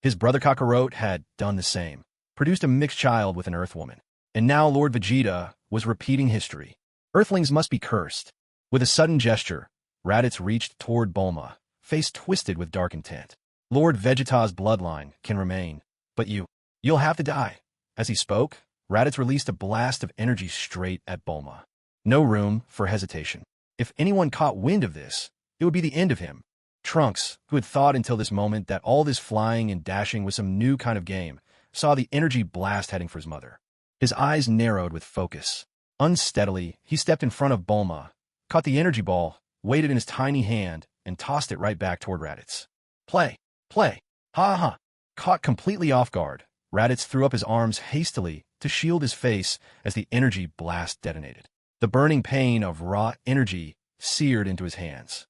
His brother Kakarot had done the same, produced a mixed child with an Earthwoman. And now Lord Vegeta was repeating history. Earthlings must be cursed. With a sudden gesture, Raditz reached toward Bulma, face twisted with dark intent. "Lord Vegeta's bloodline can remain, but you'll have to die." As he spoke, Raditz released a blast of energy straight at Bulma. No room for hesitation. If anyone caught wind of this, it would be the end of him. Trunks, who had thought until this moment that all this flying and dashing was some new kind of game, saw the energy blast heading for his mother. His eyes narrowed with focus. Unsteadily, he stepped in front of Bulma, caught the energy ball, weighed it in his tiny hand, and tossed it right back toward Raditz. Play! Ha ha! Caught completely off guard, Raditz threw up his arms hastily to shield his face as the energy blast detonated. The burning pain of raw energy seared into his hands.